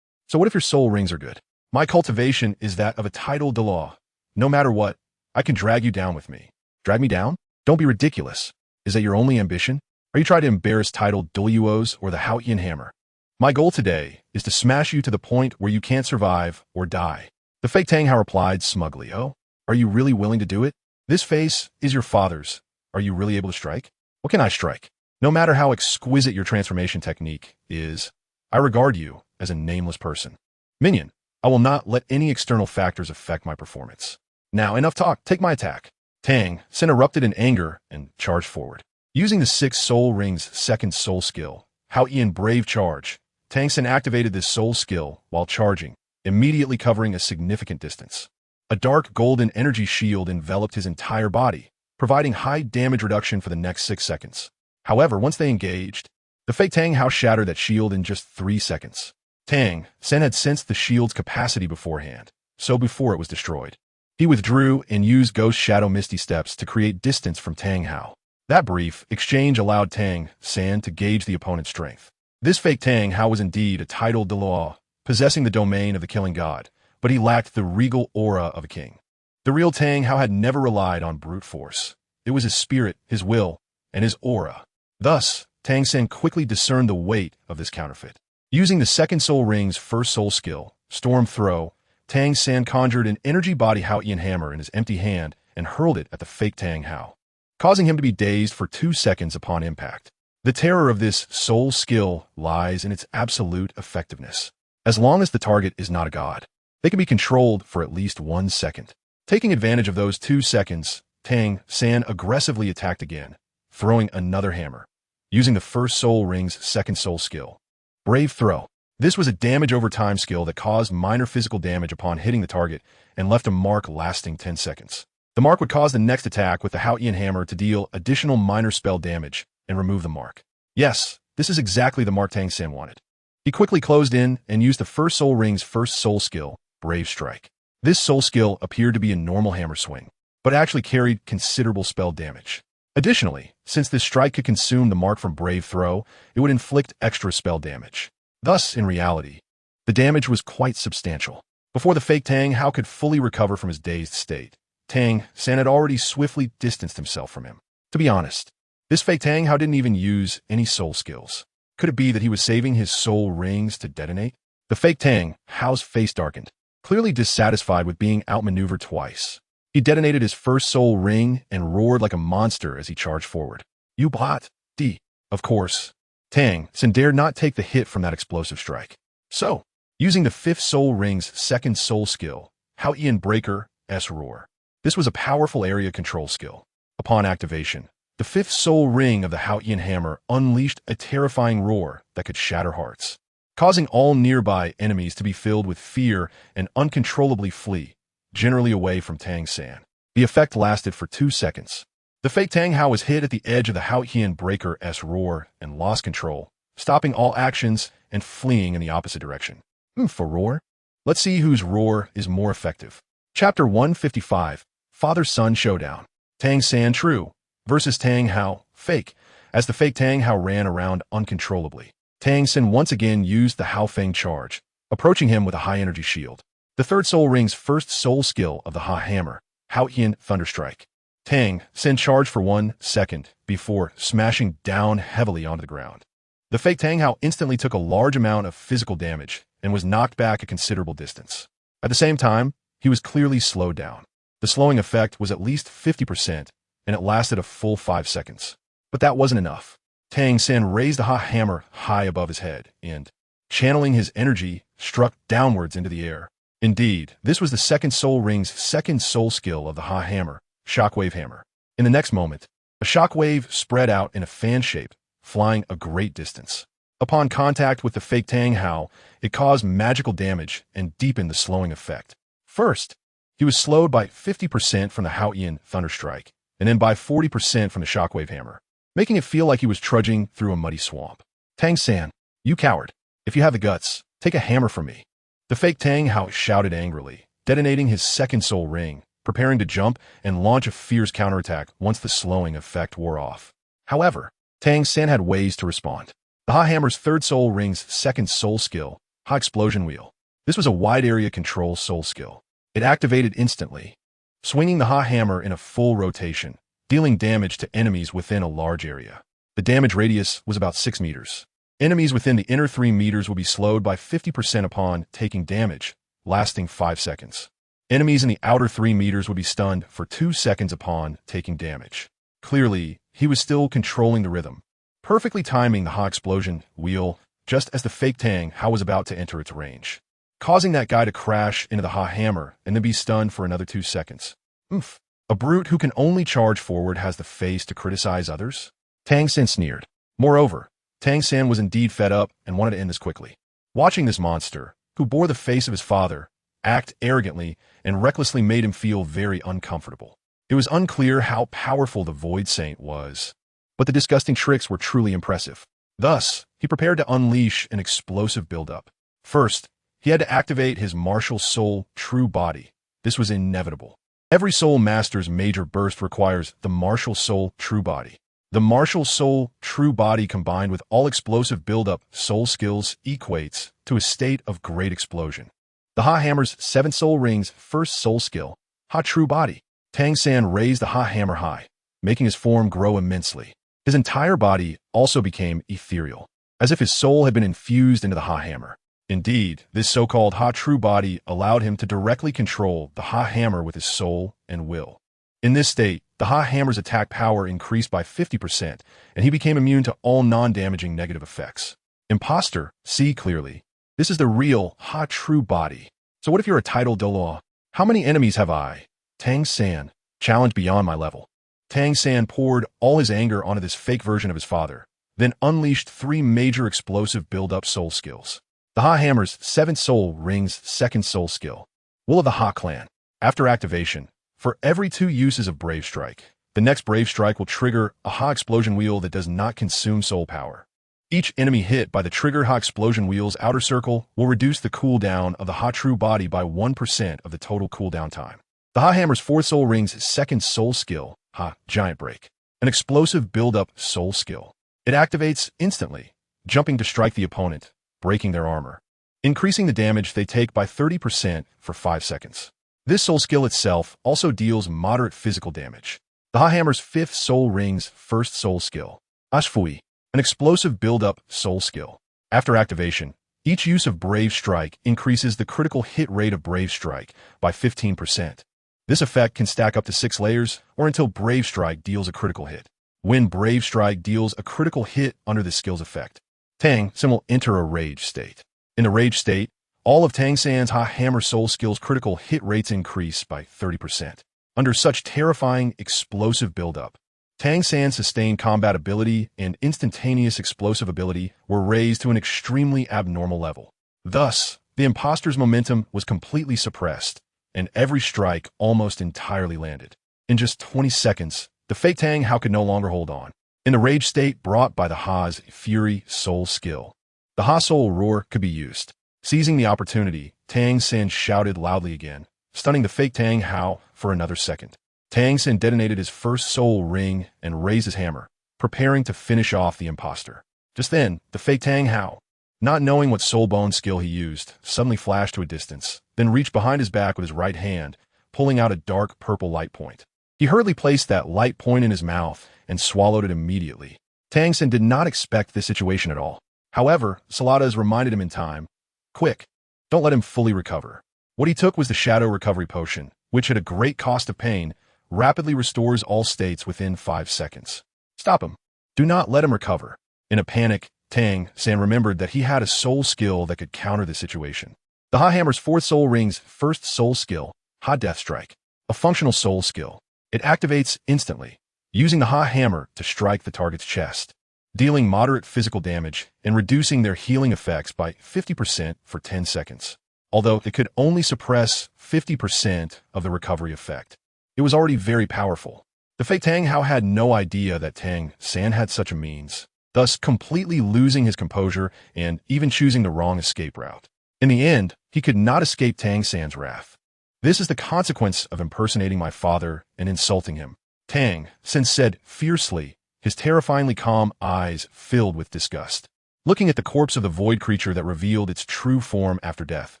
S1: So what if your soul rings are good? My cultivation is that of a title Douluo. No matter what, I can drag you down with me. Drag me down? Don't be ridiculous. Is that your only ambition? Are you trying to embarrass titled Douluos or the Hao Yin hammer? My goal today is to smash you to the point where you can't survive or die. The fake Tang Hao replied smugly, Oh, are you really willing to do it? This face is your father's. Are you really able to strike? What can I strike? No matter how exquisite your transformation technique is, I regard you as a nameless person. Minion, I will not let any external factors affect my performance. Now, enough talk. Take my attack. Tang San erupted in anger and charged forward. Using the 6 soul rings' second soul skill, Hao Yin Brave Charge, Tang San activated this soul skill while charging, immediately covering a significant distance. A dark golden energy shield enveloped his entire body, providing high damage reduction for the next 6 seconds. However, once they engaged, the fake Tang Hao shattered that shield in just 3 seconds. Tang San had sensed the shield's capacity beforehand, so before it was destroyed, he withdrew and used Ghost Shadow Misty Steps to create distance from Tang Hao. That brief exchange allowed Tang San to gauge the opponent's strength. This fake Tang Hao was indeed a titled Douluo, possessing the domain of the killing god, but he lacked the regal aura of a king. The real Tang Hao had never relied on brute force. It was his spirit, his will, and his aura. Thus, Tang San quickly discerned the weight of this counterfeit. Using the second soul ring's first soul skill, Storm Throw, Tang San conjured an energy body Hao Yin hammer in his empty hand and hurled it at the fake Tang Hao, causing him to be dazed for 2 seconds upon impact. The terror of this soul skill lies in its absolute effectiveness. As long as the target is not a god, They can be controlled for at least 1 second. Taking advantage of those 2 seconds, Tang San aggressively attacked again, throwing another hammer, using the first soul ring's second soul skill, Brave Throw. This was a damage over time skill that caused minor physical damage upon hitting the target and left a mark lasting 10 seconds. The mark would cause the next attack with the Haotian hammer to deal additional minor spell damage and remove the mark. Yes, this is exactly the mark Tang San wanted. He quickly closed in and used the first soul ring's first soul skill, Brave Strike. This soul skill appeared to be a normal hammer swing, but actually carried considerable spell damage. Additionally, since this strike could consume the mark from Brave Throw, it would inflict extra spell damage. Thus, in reality, the damage was quite substantial. Before the fake Tang Hao could fully recover from his dazed state, Tang San had already swiftly distanced himself from him. To be honest, this fake Tang Hao didn't even use any soul skills. Could it be that he was saving his soul rings to detonate? The fake Tang Hao's face darkened, clearly dissatisfied with being outmaneuvered twice. He detonated his first soul ring and roared like a monster as he charged forward. You bot, D. Of course, Tang San dared not take the hit from that explosive strike. So, using the fifth soul ring's second soul skill, Haotian Breaker S Roar. This was a powerful area control skill. Upon activation, the fifth soul ring of the Haotian hammer unleashed a terrifying roar that could shatter hearts, causing all nearby enemies to be filled with fear and uncontrollably flee, generally away from Tang San. The effect lasted for 2 seconds. The fake Tang Hao was hit at the edge of the Haotian Breaker S Roar and lost control, stopping all actions and fleeing in the opposite direction. For roar? Let's see whose roar is more effective. Chapter 155, Father-Son Showdown. Tang San True versus Tang Hao Fake. As the fake Tang Hao ran around uncontrollably, Tang San once again used the Hao Feng charge, approaching him with a high-energy shield. The third soul ring's first soul skill of the Ha Hammer, Haotian Thunderstrike. Tang San charged for 1 second before smashing down heavily onto the ground. The fake Tang Hao instantly took a large amount of physical damage and was knocked back a considerable distance. At the same time, he was clearly slowed down. The slowing effect was at least 50%, and it lasted a full 5 seconds. But that wasn't enough. Tang San raised the Ha Hammer high above his head and, channeling his energy, struck downwards into the air. Indeed, this was the second soul ring's second soul skill of the Ha Hammer, Shockwave Hammer. In the next moment, a shockwave spread out in a fan shape, flying a great distance. Upon contact with the fake Tang Hao, it caused magical damage and deepened the slowing effect. First, he was slowed by 50% from the Haotian Thunderstrike, and then by 40% from the Shockwave Hammer, making it feel like he was trudging through a muddy swamp. Tang San, you coward. If you have the guts, take a hammer from me. The fake Tang Hao shouted angrily, detonating his second soul ring, preparing to jump and launch a fierce counterattack once the slowing effect wore off. However, Tang San had ways to respond. The Ha Hammer's third soul ring's second soul skill, Ha Explosion Wheel. This was a wide area control soul skill. It activated instantly, swinging the Ha Hammer in a full rotation, dealing damage to enemies within a large area. The damage radius was about 6 meters. Enemies within the inner 3 meters will be slowed by 50% upon taking damage, lasting 5 seconds. Enemies in the outer 3 meters would be stunned for 2 seconds upon taking damage. Clearly, he was still controlling the rhythm, perfectly timing the Ha Explosion Wheel just as the fake Tang Hao was about to enter its range, causing that guy to crash into the Ha Hammer and then be stunned for another 2 seconds. Oof. A brute who can only charge forward has the face to criticize others? Tang San sneered. Moreover, Tang San was indeed fed up and wanted to end this quickly. Watching this monster, who bore the face of his father, act arrogantly and recklessly made him feel very uncomfortable. It was unclear how powerful the Void Saint was, but the disgusting tricks were truly impressive. Thus, he prepared to unleash an explosive buildup. First, he had to activate his martial soul true body. This was inevitable. Every soul master's major burst requires the martial soul true body. The martial soul true body combined with all explosive buildup soul skills equates to a state of great explosion. The Ha Hammer's 7 soul rings first soul skill, Ha True Body. Tang San raised the Ha Hammer high, making his form grow immensely. His entire body also became ethereal, as if his soul had been infused into the Ha Hammer. Indeed, this so-called Ha True Body allowed him to directly control the Ha Hammer with his soul and will. In this state, the Ha Hammer's attack power increased by 50%, and he became immune to all non-damaging negative effects. Imposter, see clearly. This is the real Ha True Body. So what if you're a title Douluo? How many enemies have I? Tang San, challenged beyond my level. Tang San poured all his anger onto this fake version of his father, then unleashed 3 major explosive build-up soul skills. The Ha Hammer's 7th Soul Ring's 2nd Soul Skill. Will of the Ha Clan. After activation, for every 2 uses of Brave Strike, the next Brave Strike will trigger a Ha Explosion Wheel that does not consume soul power. Each enemy hit by the triggered Ha Explosion Wheel's outer circle will reduce the cooldown of the Ha True Body by 1% of the total cooldown time. The Ha Hammer's 4th Soul Ring's 2nd Soul Skill, Ha Giant Break. An explosive build-up soul skill. It activates instantly, jumping to strike the opponent, breaking their armor, increasing the damage they take by 30% for 5 seconds. This soul skill itself also deals moderate physical damage. The Ha Hammer's 5th Soul Ring's 1st Soul Skill, Ashfui, an explosive build-up soul skill. After activation, each use of Brave Strike increases the critical hit rate of Brave Strike by 15%. This effect can stack up to 6 layers or until Brave Strike deals a critical hit. When Brave Strike deals a critical hit under the skill's effect, Tang San will enter a rage state. In the rage state, all of Tang San's Ha Hammer soul skills critical hit rates increase by 30%. Under such terrifying, explosive buildup, Tang San's sustained combat ability and instantaneous explosive ability were raised to an extremely abnormal level. Thus, the imposter's momentum was completely suppressed, and every strike almost entirely landed. In just 20 seconds, the fake Tang Hao could no longer hold on. In the rage state brought by the Ha's Fury Soul skill, the Ha Soul Roar could be used. Seizing the opportunity, Tang San shouted loudly again, stunning the fake Tang Hao for another second. Tang San detonated his 1st Soul Ring and raised his hammer, preparing to finish off the imposter. Just then, the fake Tang Hao, not knowing what Soul Bone skill he used, suddenly flashed to a distance, then reached behind his back with his right hand, pulling out a dark purple light point. He hurriedly placed that light point in his mouth and swallowed it immediately. Tang San did not expect this situation at all. However, Saladas reminded him in time, "Quick, don't let him fully recover." What he took was the Shadow Recovery Potion, which at a great cost of pain, rapidly restores all states within 5 seconds. Stop him. Do not let him recover. In a panic, Tang San remembered that he had a soul skill that could counter the situation. The Ha Hammer's 4th Soul Ring's 1st Soul Skill, Ha Death Strike, a functional soul skill. It activates instantly, using the Ha Hammer to strike the target's chest, dealing moderate physical damage and reducing their healing effects by 50% for 10 seconds. Although it could only suppress 50% of the recovery effect, it was already very powerful. The fake Tang Hao had no idea that Tang San had such a means, thus completely losing his composure and even choosing the wrong escape route. In the end, he could not escape Tang San's wrath. "This is the consequence of impersonating my father and insulting him," Tang San said fiercely, his terrifyingly calm eyes filled with disgust. Looking at the corpse of the void creature that revealed its true form after death,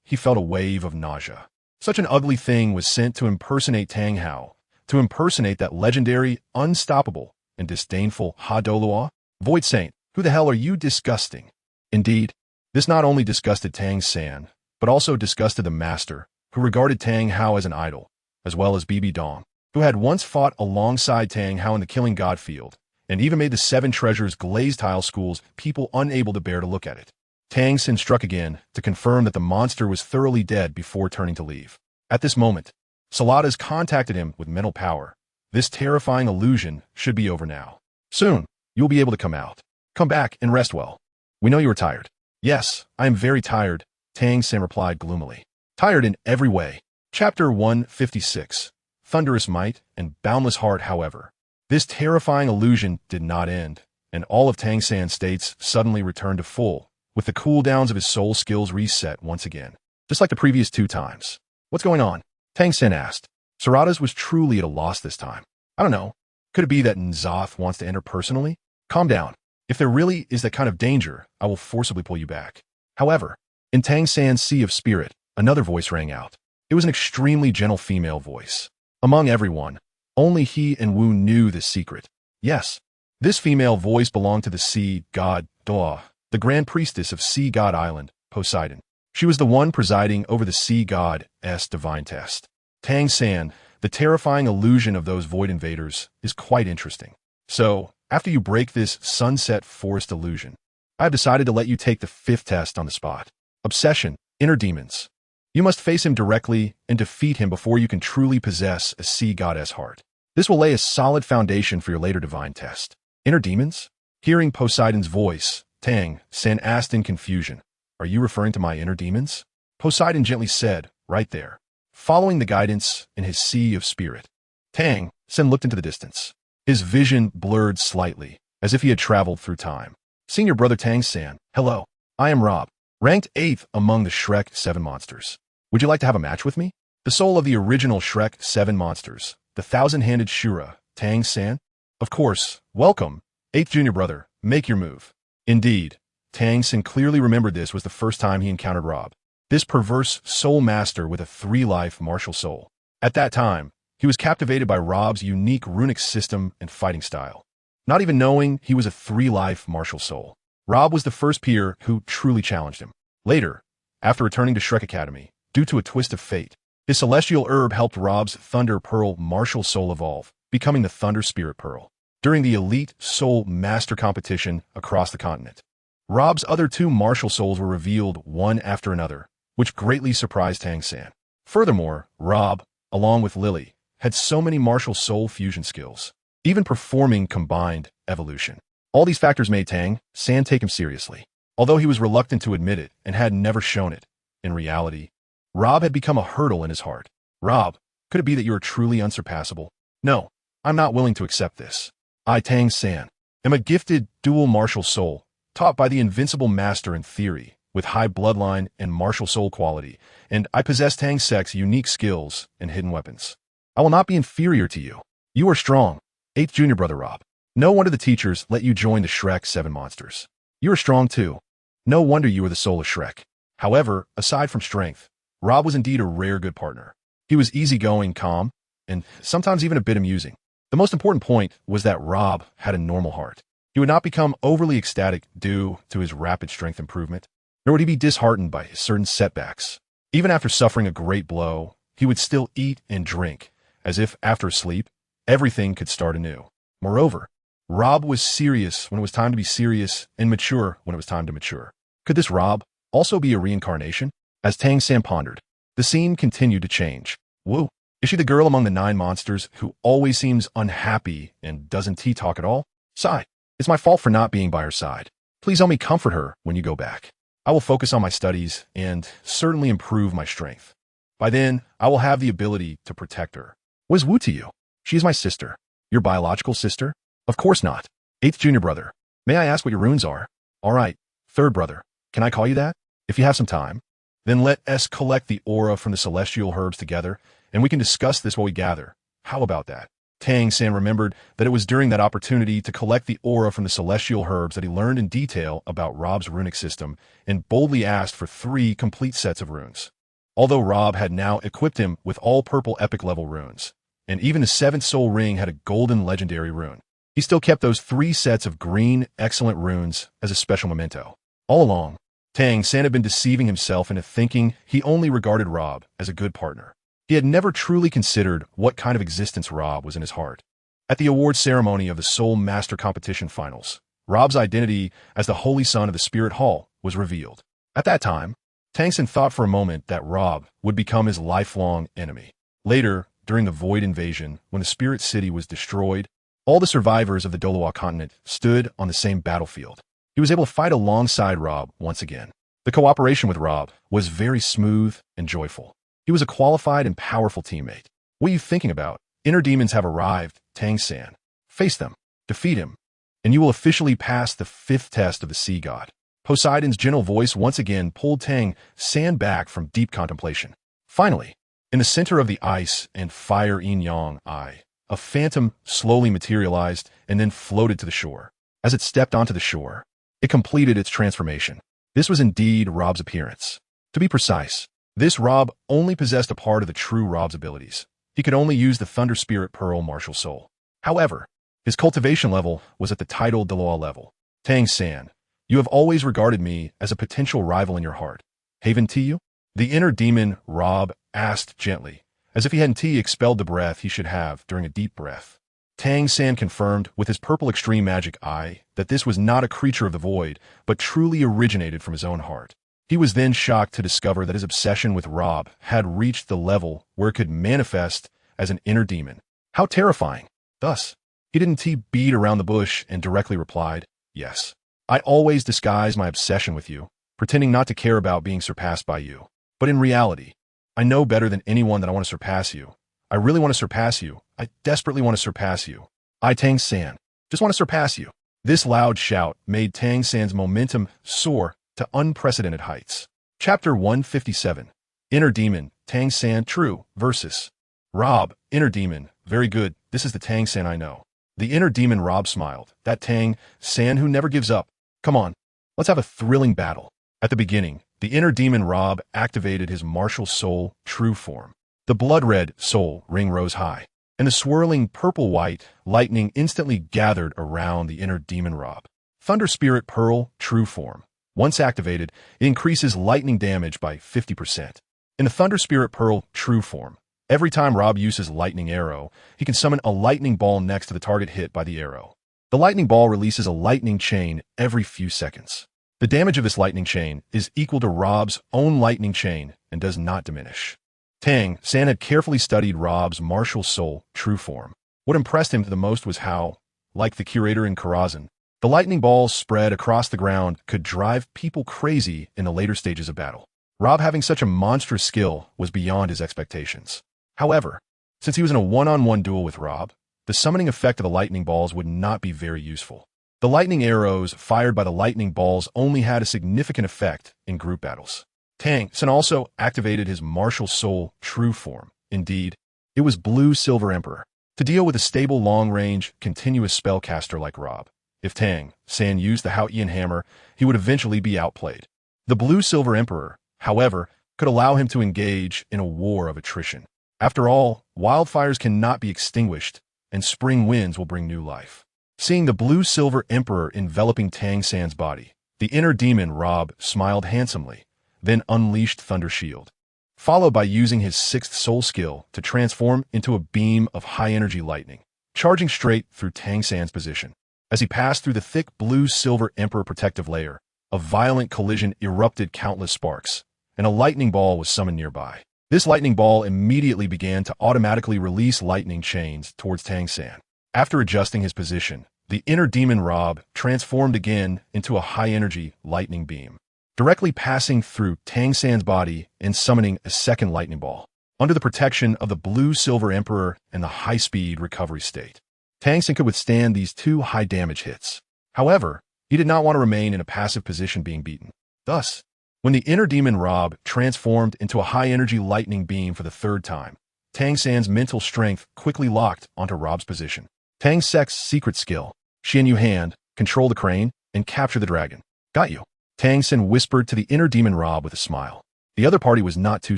S1: he felt a wave of nausea. Such an ugly thing was sent to impersonate Tang Hao, to impersonate that legendary, unstoppable, and disdainful Ha Douluo? Void Saint, who the hell are you? Disgusting. Indeed, this not only disgusted Tang San, but also disgusted the master, who regarded Tang Hao as an idol, as well as Bibi Dong, who had once fought alongside Tang Hao in the Killing God field, and even made the 7 Treasures glazed tile schools people unable to bear to look at it. Tang San struck again to confirm that the monster was thoroughly dead before turning to leave. At this moment, Saladas contacted him with mental power. This terrifying illusion should be over now. Soon, you will be able to come out. Come back and rest well. We know you are tired. Yes, I am very tired, Tang San replied gloomily. Tired in every way. Chapter 156. Thunderous Might and Boundless Heart. However, this terrifying illusion did not end, and all of Tang San's states suddenly returned to full, with the cooldowns of his soul skills reset once again, just like the previous 2 times. What's going on? Tang San asked. Saradas was truly at a loss this time. I don't know. Could it be that Nzoth wants to enter personally? Calm down. If there really is that kind of danger, I will forcibly pull you back. However, in Tang San's sea of spirit, another voice rang out. It was an extremely gentle female voice. Among everyone, only he and Wu knew this secret. Yes, this female voice belonged to the sea god, Douluo, the grand priestess of Sea God Island, Poseidon. She was the one presiding over the sea god's divine test. Tang San, the terrifying illusion of those void invaders, is quite interesting. So, after you break this sunset forest illusion, I have decided to let you take the 5th test on the spot. Obsession, Inner Demons. You must face him directly and defeat him before you can truly possess a sea goddess heart. This will lay a solid foundation for your later divine test. Inner demons? Hearing Poseidon's voice, Tang San asked in confusion, "Are you referring to my inner demons?" Poseidon gently said, "Right there." Following the guidance in his sea of spirit, Tang San looked into the distance. His vision blurred slightly, as if he had traveled through time. "Senior brother Tang San, hello. I am Rob, ranked 8th among the Shrek 7 monsters. Would you like to have a match with me?" The soul of the original Shrek 7 monsters, the thousand-handed Shura, Tang San? "Of course, welcome. 8th junior brother, make your move." Indeed, Tang San clearly remembered this was the first time he encountered Rob, this perverse soul master with a 3-life martial soul. At that time, he was captivated by Rob's unique runic system and fighting style. Not even knowing he was a 3-life martial soul, Rob was the first peer who truly challenged him. Later, after returning to Shrek Academy, due to a twist of fate, his celestial herb helped Rob's Thunder Pearl martial soul evolve, becoming the Thunder Spirit Pearl. During the Elite Soul Master competition across the continent, Rob's other 2 martial souls were revealed one after another, which greatly surprised Tang San. Furthermore, Rob, along with Lili, had so many martial soul fusion skills, even performing combined evolution. All these factors made Tang San take him seriously. Although he was reluctant to admit it and had never shown it, in reality, Rob had become a hurdle in his heart. "Rob, could it be that you are truly unsurpassable?" "No, I'm not willing to accept this. I, Tang San, am a gifted dual martial soul, taught by the invincible master in theory, with high bloodline and martial soul quality, and I possess Tang Sek's unique skills and hidden weapons. I will not be inferior to you. You are strong, 8th junior brother Rob. No wonder the teachers let you join the Shrek 7 monsters. You are strong too. No wonder you are the soul of Shrek." However, aside from strength, Rob was indeed a rare good partner. He was easygoing, calm, and sometimes even a bit amusing. The most important point was that Rob had a normal heart. He would not become overly ecstatic due to his rapid strength improvement, nor would he be disheartened by certain setbacks. Even after suffering a great blow, he would still eat and drink, as if after a sleep, everything could start anew. Moreover, Rob was serious when it was time to be serious and mature when it was time to mature. Could this Rob also be a reincarnation? As Tang San pondered, the scene continued to change. Woo, is she the girl among the 9 monsters who always seems unhappy and doesn't talk at all? Sigh, it's my fault for not being by her side. Please help me comfort her when you go back. I will focus on my studies and certainly improve my strength. By then, I will have the ability to protect her. What is Wu to you? She is my sister. Your biological sister? Of course not. 8th junior brother. May I ask what your runes are? All right, 3rd brother. Can I call you that? If you have some time. Then let us collect the aura from the celestial herbs together, and we can discuss this while we gather. How about that? Tang San remembered that it was during that opportunity to collect the aura from the celestial herbs that he learned in detail about Rob's runic system and boldly asked for 3 complete sets of runes. Although Rob had now equipped him with all purple epic level runes, and even the 7th soul ring had a golden legendary rune, he still kept those 3 sets of green excellent runes as a special memento. All along, Tang San had been deceiving himself into thinking he only regarded Rob as a good partner. He had never truly considered what kind of existence Rob was in his heart. At the award ceremony of the Soul Master Competition Finals, Rob's identity as the Holy Son of the Spirit Hall was revealed. At that time, Tang San thought for a moment that Rob would become his lifelong enemy. Later, during the Void Invasion, when the Spirit City was destroyed, all the survivors of the Douluo continent stood on the same battlefield. He was able to fight alongside Rob once again. The cooperation with Rob was very smooth and joyful. He was a qualified and powerful teammate. What are you thinking about? Inner demons have arrived, Tang San. Face them, defeat him, and you will officially pass the 5th test of the Sea God. Poseidon's gentle voice once again pulled Tang San back from deep contemplation. Finally, in the center of the ice and fire yin-yang eye, a phantom slowly materialized and then floated to the shore. As it stepped onto the shore, it completed its transformation. This was indeed Rob's appearance. To be precise, this Rob only possessed a part of the true Rob's abilities. He could only use the Thunder Spirit Pearl martial soul. However, his cultivation level was at the title Douluo level. Tang San, you have always regarded me as a potential rival in your heart. Haven to you? The inner demon Rob asked gently, as if he hadn't expelled the breath he should have during a deep breath. Tang San confirmed with his purple extreme magic eye that this was not a creature of the void, but truly originated from his own heart. He was then shocked to discover that his obsession with Rob had reached the level where it could manifest as an inner demon. How terrifying. Thus, he didn't beat around the bush and directly replied, "Yes. I always disguise my obsession with you, pretending not to care about being surpassed by you. But in reality, I know better than anyone that I want to surpass you. I really want to surpass you. I desperately want to surpass you. I, Tang San, just want to surpass you." This loud shout made Tang San's momentum soar to unprecedented heights. Chapter 157. Inner Demon, Tang San True versus Rob, Inner Demon. Very good, this is the Tang San I know. The Inner Demon Rob smiled. That Tang San who never gives up. Come on, let's have a thrilling battle. At the beginning, the Inner Demon Rob activated his martial soul true form. The blood-red soul ring rose high, and the swirling purple-white lightning instantly gathered around the Inner Demon Rob. Thunder Spirit Pearl true form. Once activated, it increases lightning damage by 50%. In the Thunder Spirit Pearl true form, every time Rob uses Lightning Arrow, he can summon a lightning ball next to the target hit by the arrow. The lightning ball releases a lightning chain every few seconds. The damage of this lightning chain is equal to Rob's own lightning chain and does not diminish. Tang San had carefully studied Rob's martial soul true form. What impressed him the most was how, like the curator in Karazhan, the lightning balls spread across the ground could drive people crazy in the later stages of battle. Rob having such a monstrous skill was beyond his expectations. However, since he was in a one-on-one duel with Rob, the summoning effect of the lightning balls would not be very useful. The lightning arrows fired by the lightning balls only had a significant effect in group battles. Tang San also activated his martial soul true form. Indeed, it was Blue Silver Emperor, to deal with a stable long-range, continuous spellcaster like Rob. If Tang San used the Haotian hammer, he would eventually be outplayed. The Blue Silver Emperor, however, could allow him to engage in a war of attrition. After all, wildfires cannot be extinguished, and spring winds will bring new life. Seeing the Blue Silver Emperor enveloping Tang San's body, the Inner Demon Rob smiled handsomely, then unleashed Thunder Shield, followed by using his 6th soul skill to transform into a beam of high-energy lightning, charging straight through Tang San's position. As he passed through the thick Blue-Silver Emperor protective layer, a violent collision erupted countless sparks, and a lightning ball was summoned nearby. This lightning ball immediately began to automatically release lightning chains towards Tang San. After adjusting his position, the Inner Demon Rob transformed again into a high-energy lightning beam, directly passing through Tang San's body and summoning a second lightning ball. Under the protection of the Blue-Silver Emperor and the high-speed recovery state, Tang San could withstand these 2 high-damage hits. However, he did not want to remain in a passive position being beaten. Thus, when the Inner Demon Rob transformed into a high-energy lightning beam for the 3rd time, Tang San's mental strength quickly locked onto Rob's position. Tang Sek's secret skill, Xian Hand, control the crane, and capture the dragon. Got you, Tang San whispered to the Inner Demon Rob with a smile. The other party was not too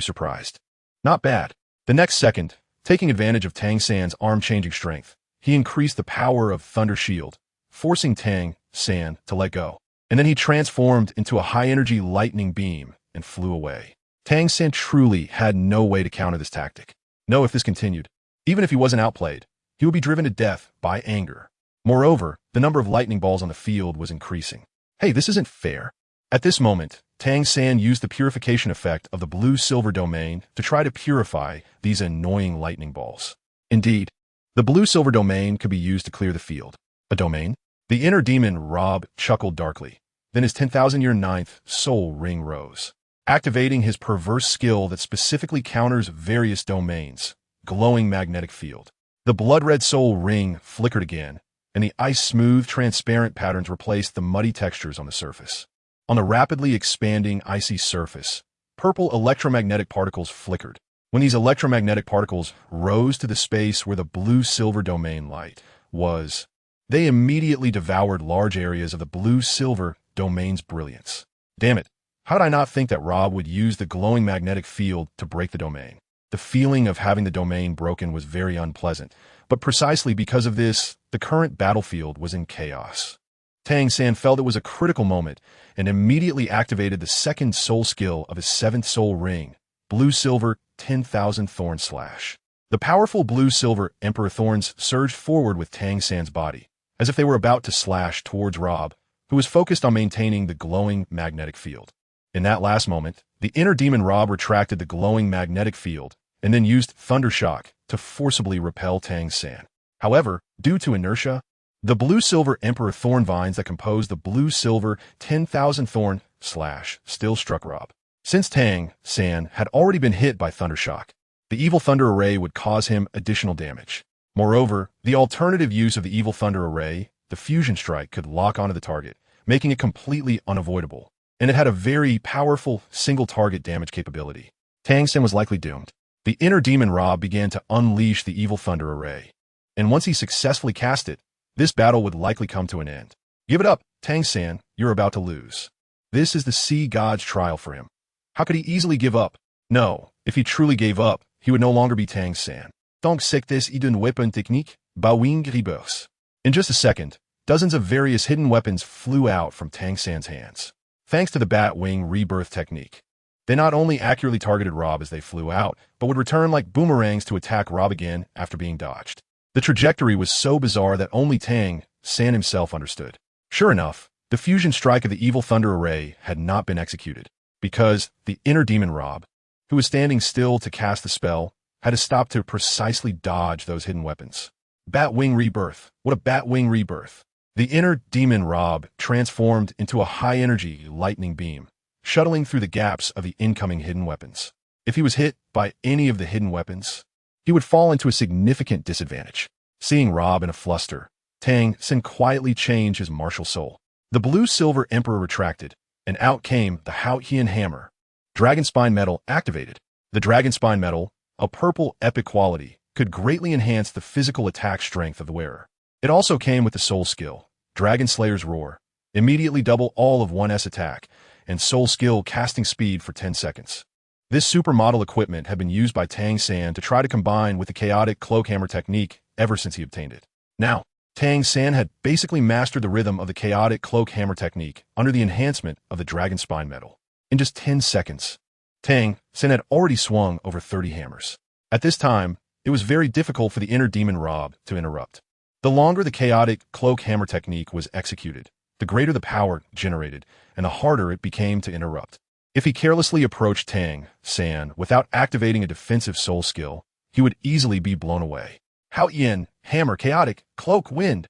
S1: surprised. Not bad. The next second, taking advantage of Tang San's arm-changing strength, he increased the power of Thunder Shield, forcing Tang San to let go. And then he transformed into a high-energy lightning beam and flew away. Tang San truly had no way to counter this tactic. No, if this continued, even if he wasn't outplayed, he would be driven to death by anger. Moreover, the number of lightning balls on the field was increasing. Hey, this isn't fair. At this moment, Tang San used the purification effect of the Blue-Silver domain to try to purify these annoying lightning balls. Indeed, the Blue-Silver domain could be used to clear the field. A domain? The Inner Demon Rob chuckled darkly. Then his 10,000-year 9th soul ring rose, activating his perverse skill that specifically counters various domains, glowing magnetic field. The blood-red soul ring flickered again, and the ice-smooth, transparent patterns replaced the muddy textures on the surface. On the rapidly expanding icy surface, purple electromagnetic particles flickered. When these electromagnetic particles rose to the space where the Blue-Silver domain light was, they immediately devoured large areas of the Blue-Silver domain's brilliance. Damn it, how did I not think that Rob would use the glowing magnetic field to break the domain? The feeling of having the domain broken was very unpleasant, but precisely because of this, the current battlefield was in chaos. Tang San felt it was a critical moment and immediately activated the 2nd soul skill of his 7th soul ring, Blue-Silver 10,000 Thorn Slash. The powerful Blue-Silver Emperor Thorns surged forward with Tang San's body, as if they were about to slash towards Rob, who was focused on maintaining the glowing magnetic field. In that last moment, the inner demon Rob retracted the glowing magnetic field and then used Thunder Shock to forcibly repel Tang's sand. However, due to inertia, the blue-silver Emperor thorn vines that compose the blue-silver 10,000 thorn slash still struck Rob. Since Tang, San, had already been hit by Thunder Shock, the Evil Thunder Array would cause him additional damage. Moreover, the alternative use of the Evil Thunder Array, the Fusion Strike, could lock onto the target, making it completely unavoidable, and it had a very powerful single-target damage capability. Tang San was likely doomed. The inner demon Rob began to unleash the Evil Thunder Array, and once he successfully cast it, this battle would likely come to an end. Give it up, Tang San, you're about to lose. This is the Sea God's trial for him. How could he easily give up? No, if he truly gave up, he would no longer be Tang San. Donc c'est une weapon technique, Bawing Rebirth. In just a second, dozens of various hidden weapons flew out from Tang San's hands. Thanks to the Bat Wing Rebirth technique, they not only accurately targeted Rob as they flew out, but would return like boomerangs to attack Rob again after being dodged. The trajectory was so bizarre that only Tang San himself understood. Sure enough, the fusion strike of the Evil Thunder Array had not been executed, because the inner demon Rob, who was standing still to cast the spell, had to stop to precisely dodge those hidden weapons. Batwing Rebirth. What a Batwing Rebirth. The inner demon Rob transformed into a high-energy lightning beam, shuttling through the gaps of the incoming hidden weapons. If he was hit by any of the hidden weapons, he would fall into a significant disadvantage. Seeing Rob in a fluster, Tang San quietly changed his martial soul. The blue-silver Emperor retracted, and out came the Haotian Hammer. Dragon Spine Metal activated. The Dragon Spine Metal, a purple epic quality, could greatly enhance the physical attack strength of the wearer. It also came with the Soul Skill, Dragon Slayer's Roar, immediately double all of 1's attack, and Soul Skill casting speed for 10 seconds. This supermodel equipment had been used by Tang San to try to combine with the chaotic cloak hammer technique ever since he obtained it. Now, Tang San had basically mastered the rhythm of the chaotic cloak hammer technique under the enhancement of the Dragon Spine Metal. In just 10 seconds, Tang San had already swung over 30 hammers. At this time, it was very difficult for the inner demon Rob to interrupt. The longer the chaotic cloak hammer technique was executed, the greater the power generated, and the harder it became to interrupt. If he carelessly approached Tang San without activating a defensive soul skill, he would easily be blown away. Haotian, hammer, chaotic, cloak, wind.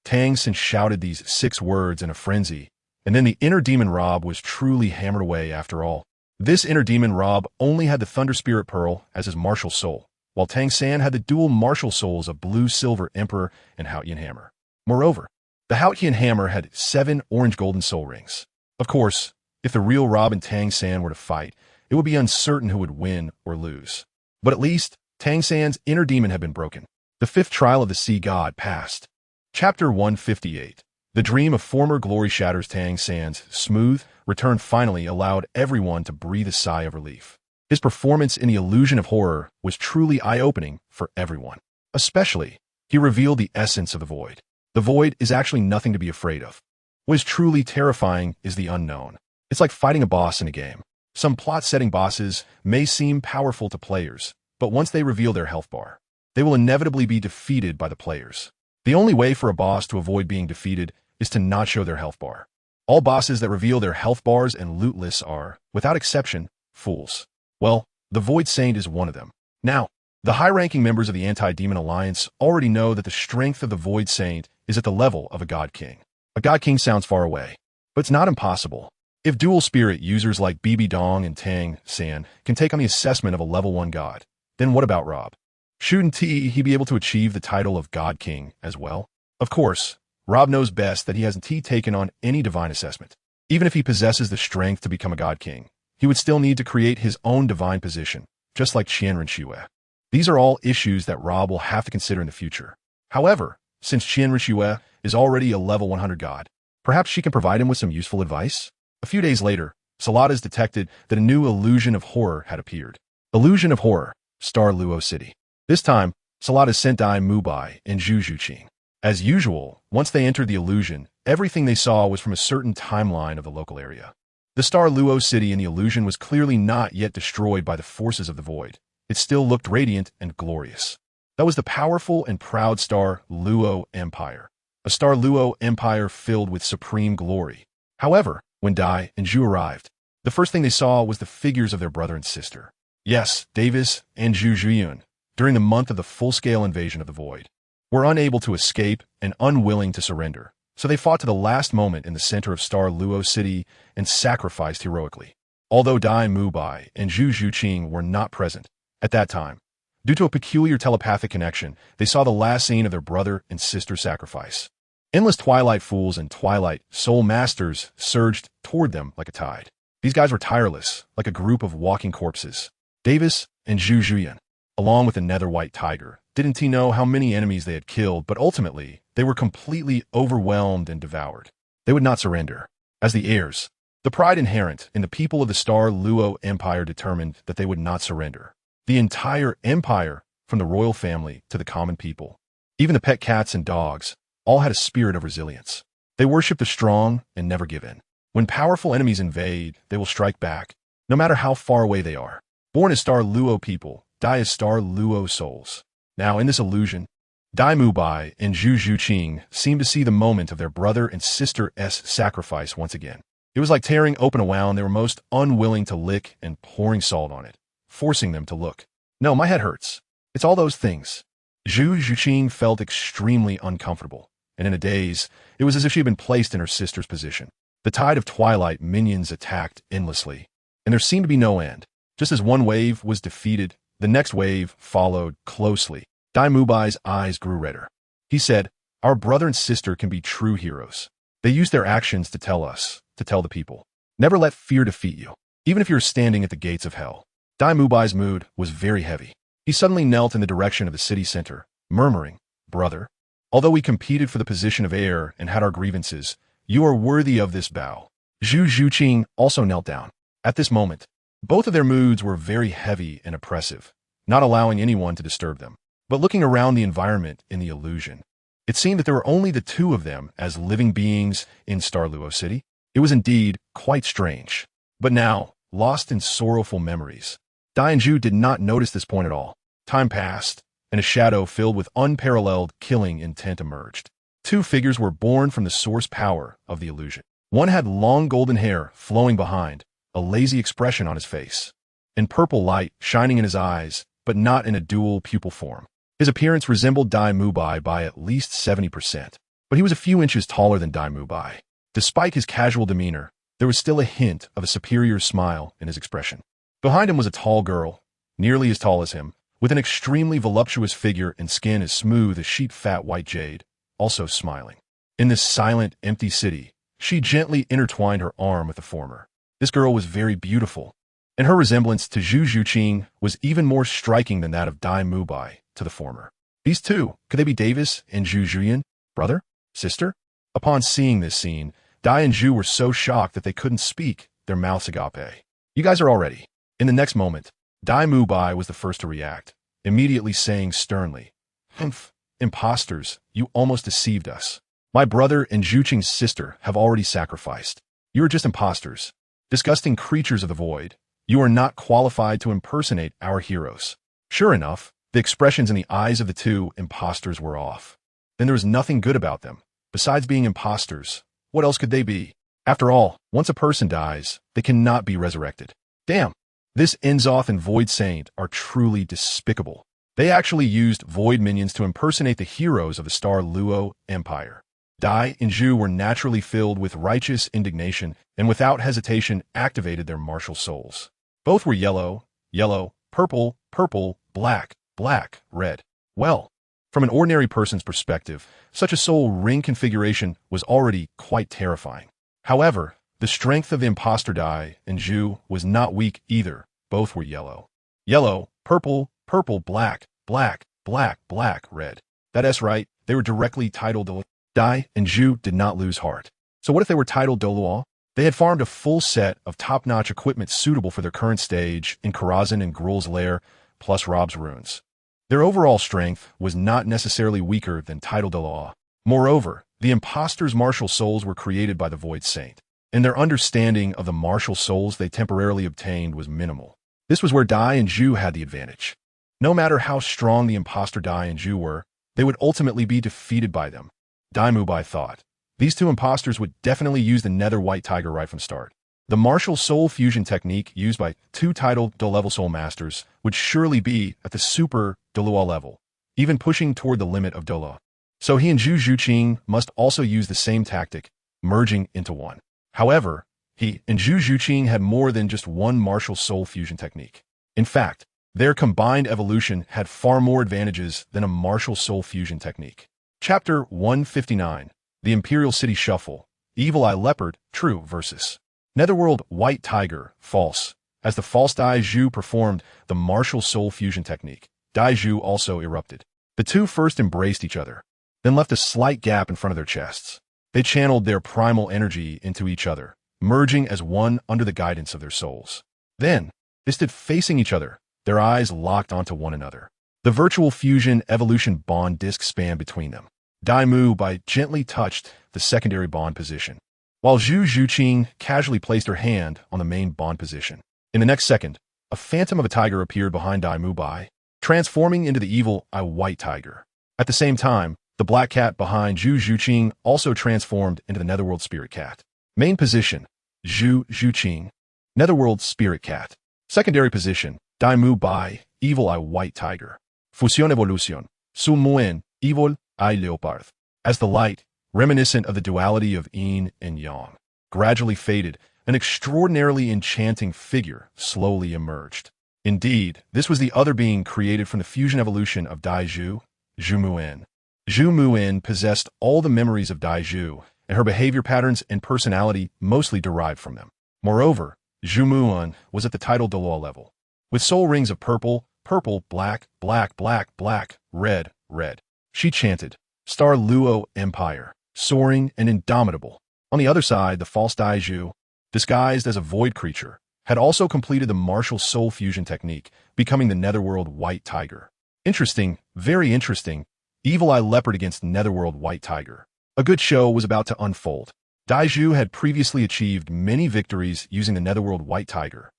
S1: Tang San shouted these 6 words in a frenzy, and then the inner demon Rob was truly hammered away after all. This inner demon Rob only had the Thunder Spirit Pearl as his martial soul, while Tang San had the dual martial souls of Blue-Silver Emperor and Haotian Hammer. Moreover, the Haotian Hammer had 7 orange-golden soul rings. Of course, if the real Rob and Tang San were to fight, it would be uncertain who would win or lose. But at least, Tang San's inner demon had been broken. The 5th trial of the Sea God passed. Chapter 158. The dream of former glory shatters. Tang San's smooth return finally allowed everyone to breathe a sigh of relief. His performance in the illusion of horror was truly eye-opening for everyone. Especially, he revealed the essence of the void. The void is actually nothing to be afraid of. What is truly terrifying is the unknown. It's like fighting a boss in a game. Some plot-setting bosses may seem powerful to players, but once they reveal their health bar, they will inevitably be defeated by the players. The only way for a boss to avoid being defeated is to not show their health bar. All bosses that reveal their health bars and loot lists are, without exception, fools. Well, the Void Saint is one of them. Now, the high-ranking members of the Anti-Demon Alliance already know that the strength of the Void Saint is at the level of a God King. A God King sounds far away, but it's not impossible. If dual spirit users like BB Dong and Tang San can take on the assessment of a level 1 god, then what about Rob? Shouldn't he be able to achieve the title of God King as well? Of course, Rob knows best that he hasn't taken on any divine assessment. Even if he possesses the strength to become a God King, he would still need to create his own divine position, just like Qianren Xue. These are all issues that Rob will have to consider in the future. However, since Qianren Xue is already a level 100 god, perhaps she can provide him with some useful advice? A few days later, Saladas detected that a new illusion of horror had appeared. Illusion of Horror, Star Luo City. This time, Saladas sent Mubai and Zhuqing. As usual, once they entered the illusion, everything they saw was from a certain timeline of the local area. The Star Luo City in the illusion was clearly not yet destroyed by the forces of the void. It still looked radiant and glorious. That was the powerful and proud Star Luo Empire. A Star Luo Empire filled with supreme glory. However, when Dai and Zhu arrived, The first thing they saw was the figures of their brother and sister. Yes, Davis and Zhuqing, during the month of the full-scale invasion of the Void, were unable to escape and unwilling to surrender, so they fought to the last moment in the center of Star Luo City and sacrificed heroically. Although Dai Mubai and Zhuqing were not present at that time, due to a peculiar telepathic connection, they saw the last scene of their brother and sister sacrifice. Endless Twilight Fools and Twilight Soul Masters surged toward them like a tide. These guys were tireless, like a group of walking corpses. Davis and Zhuqing, along with the Nether White Tiger, didn't know how many enemies they had killed, but ultimately, they were completely overwhelmed and devoured. They would not surrender. As the heirs, the pride inherent in the people of the Star Luo Empire determined that they would not surrender. The entire empire, from the royal family to the common people, even the pet cats and dogs, all had a spirit of resilience. They worship the strong and never give in. When powerful enemies invade, they will strike back, no matter how far away they are. Born as Star Luo people, die as Star Luo souls. Now, in this illusion, Dai Mubai and Zhuqing seemed to see the moment of their brother and sister's sacrifice once again. It was like tearing open a wound they were most unwilling to lick and pouring salt on it, forcing them to look. No, my head hurts. It's all those things. Zhuqing felt extremely uncomfortable, and in a daze, it was as if she had been placed in her sister's position. The tide of Twilight minions attacked endlessly, and there seemed to be no end. Just as one wave was defeated, the next wave followed closely. Dai Mubai's eyes grew redder. He said, "Our brother and sister can be true heroes. They use their actions to tell us, to tell the people. Never let fear defeat you, even if you're standing at the gates of hell." Dai Mubai's mood was very heavy. He suddenly knelt in the direction of the city center, murmuring, "Brother, although we competed for the position of heir and had our grievances, you are worthy of this bow." Zhuqing also knelt down. At this moment, both of their moods were very heavy and oppressive, not allowing anyone to disturb them. But looking around the environment in the illusion, it seemed that there were only the two of them as living beings in Star Luo City. It was indeed quite strange. But now, lost in sorrowful memories, Dai and Zhu did not notice this point at all. Time passed, and a shadow filled with unparalleled killing intent emerged. Two figures were born from the source power of the illusion. One had long golden hair flowing behind, a lazy expression on his face, and purple light shining in his eyes, but not in a dual pupil form. His appearance resembled Dai Mubai by at least 70%, but he was a few inches taller than Dai Mubai. Despite his casual demeanor, there was still a hint of a superior smile in his expression. Behind him was a tall girl, nearly as tall as him, with an extremely voluptuous figure and skin as smooth as sheep-fat white jade, also smiling. In this silent, empty city, she gently intertwined her arm with the former. This girl was very beautiful, and her resemblance to Zhuqing was even more striking than that of Dai Mubai to the former. These two, could they be Davis and Zhuqing, brother, sister? Upon seeing this scene, Dai and Zhu were so shocked that they couldn't speak, their mouths agape. "You guys are all ready." In the next moment, Dai Mubai was the first to react, immediately saying sternly, "Humph, imposters, you almost deceived us. My brother and Zhuqing's sister have already sacrificed. You are just imposters, disgusting creatures of the void. You are not qualified to impersonate our heroes." Sure enough, the expressions in the eyes of the two imposters were off. Then there was nothing good about them. Besides being imposters, what else could they be? After all, once a person dies, they cannot be resurrected. Damn, this Enzoth and Void Saint are truly despicable. They actually used Void minions to impersonate the heroes of the Star Luo Empire. Dai and Zhu were naturally filled with righteous indignation and without hesitation activated their martial souls. Both were yellow, yellow, purple, purple, black, black, red. Well, from an ordinary person's perspective, such a soul ring configuration was already quite terrifying. However, the strength of the imposter Dai and Zhu was not weak either. Both were yellow. Yellow, purple, purple, black, black, black, black, red. That's right, they were directly titled Douluo. Dai and Zhu did not lose heart. So what if they were titled Douluo? They had farmed a full set of top-notch equipment suitable for their current stage in Karazhan and Gruul's lair, plus Rob's runes. Their overall strength was not necessarily weaker than titled Douluo. Moreover, the imposters' martial souls were created by the Void Saint, and their understanding of the martial souls they temporarily obtained was minimal. This was where Dai and Zhu had the advantage. No matter how strong the imposter Dai and Zhu were, they would ultimately be defeated by them. Dai Mubai thought, these two imposters would definitely use the Nether White Tiger right from start. The martial soul fusion technique used by two titled Douluo soul masters would surely be at the super Douluo level, even pushing toward the limit of Douluo. So he and Zhuqing must also use the same tactic, merging into one. However, he and Zhuqing had more than just one martial soul fusion technique. In fact, their combined evolution had far more advantages than a martial soul fusion technique. Chapter 159, The Imperial City Shuffle, Evil Eye Leopard, True versus Netherworld White Tiger, False. As the false Dai Zhu performed the martial soul fusion technique, Dai Zhu also erupted. The two first embraced each other, then left a slight gap in front of their chests. They channeled their primal energy into each other, merging as one under the guidance of their souls. Then, they stood facing each other, their eyes locked onto one another. The virtual fusion evolution bond disk span between them. Dai Mubai gently touched the secondary bond position, while Zhuqing casually placed her hand on the main bond position. In the next second, a phantom of a tiger appeared behind Dai Mubai, transforming into the evil eye white tiger. At the same time, the black cat behind Zhuqing also transformed into the Netherworld spirit cat. Main position, Zhuqing, Netherworld spirit cat. Secondary position, Dai Mubai, evil eye white tiger. Fusion evolution, Su Muen, evil eye leopard. As the light, reminiscent of the duality of yin and yang, gradually faded, an extraordinarily enchanting figure slowly emerged. Indeed, this was the other being created from the fusion evolution of Dai Zhu, Zhu Muan. Zhu Muan possessed all the memories of Dai Zhu, and her behavior patterns and personality mostly derived from them. Moreover, Zhu Muan was at the title Douluo level, with soul rings of purple, purple, black, black, black, black, red, red. She chanted, Star Luo Empire, soaring and indomitable. On the other side, the false Dai Zhu, disguised as a void creature, had also completed the martial soul fusion technique, becoming the Netherworld White Tiger. Interesting, very interesting. Evil Eye Leopard against Netherworld White Tiger. A good show was about to unfold. Dai Zhu had previously achieved many victories using the Netherworld White Tiger,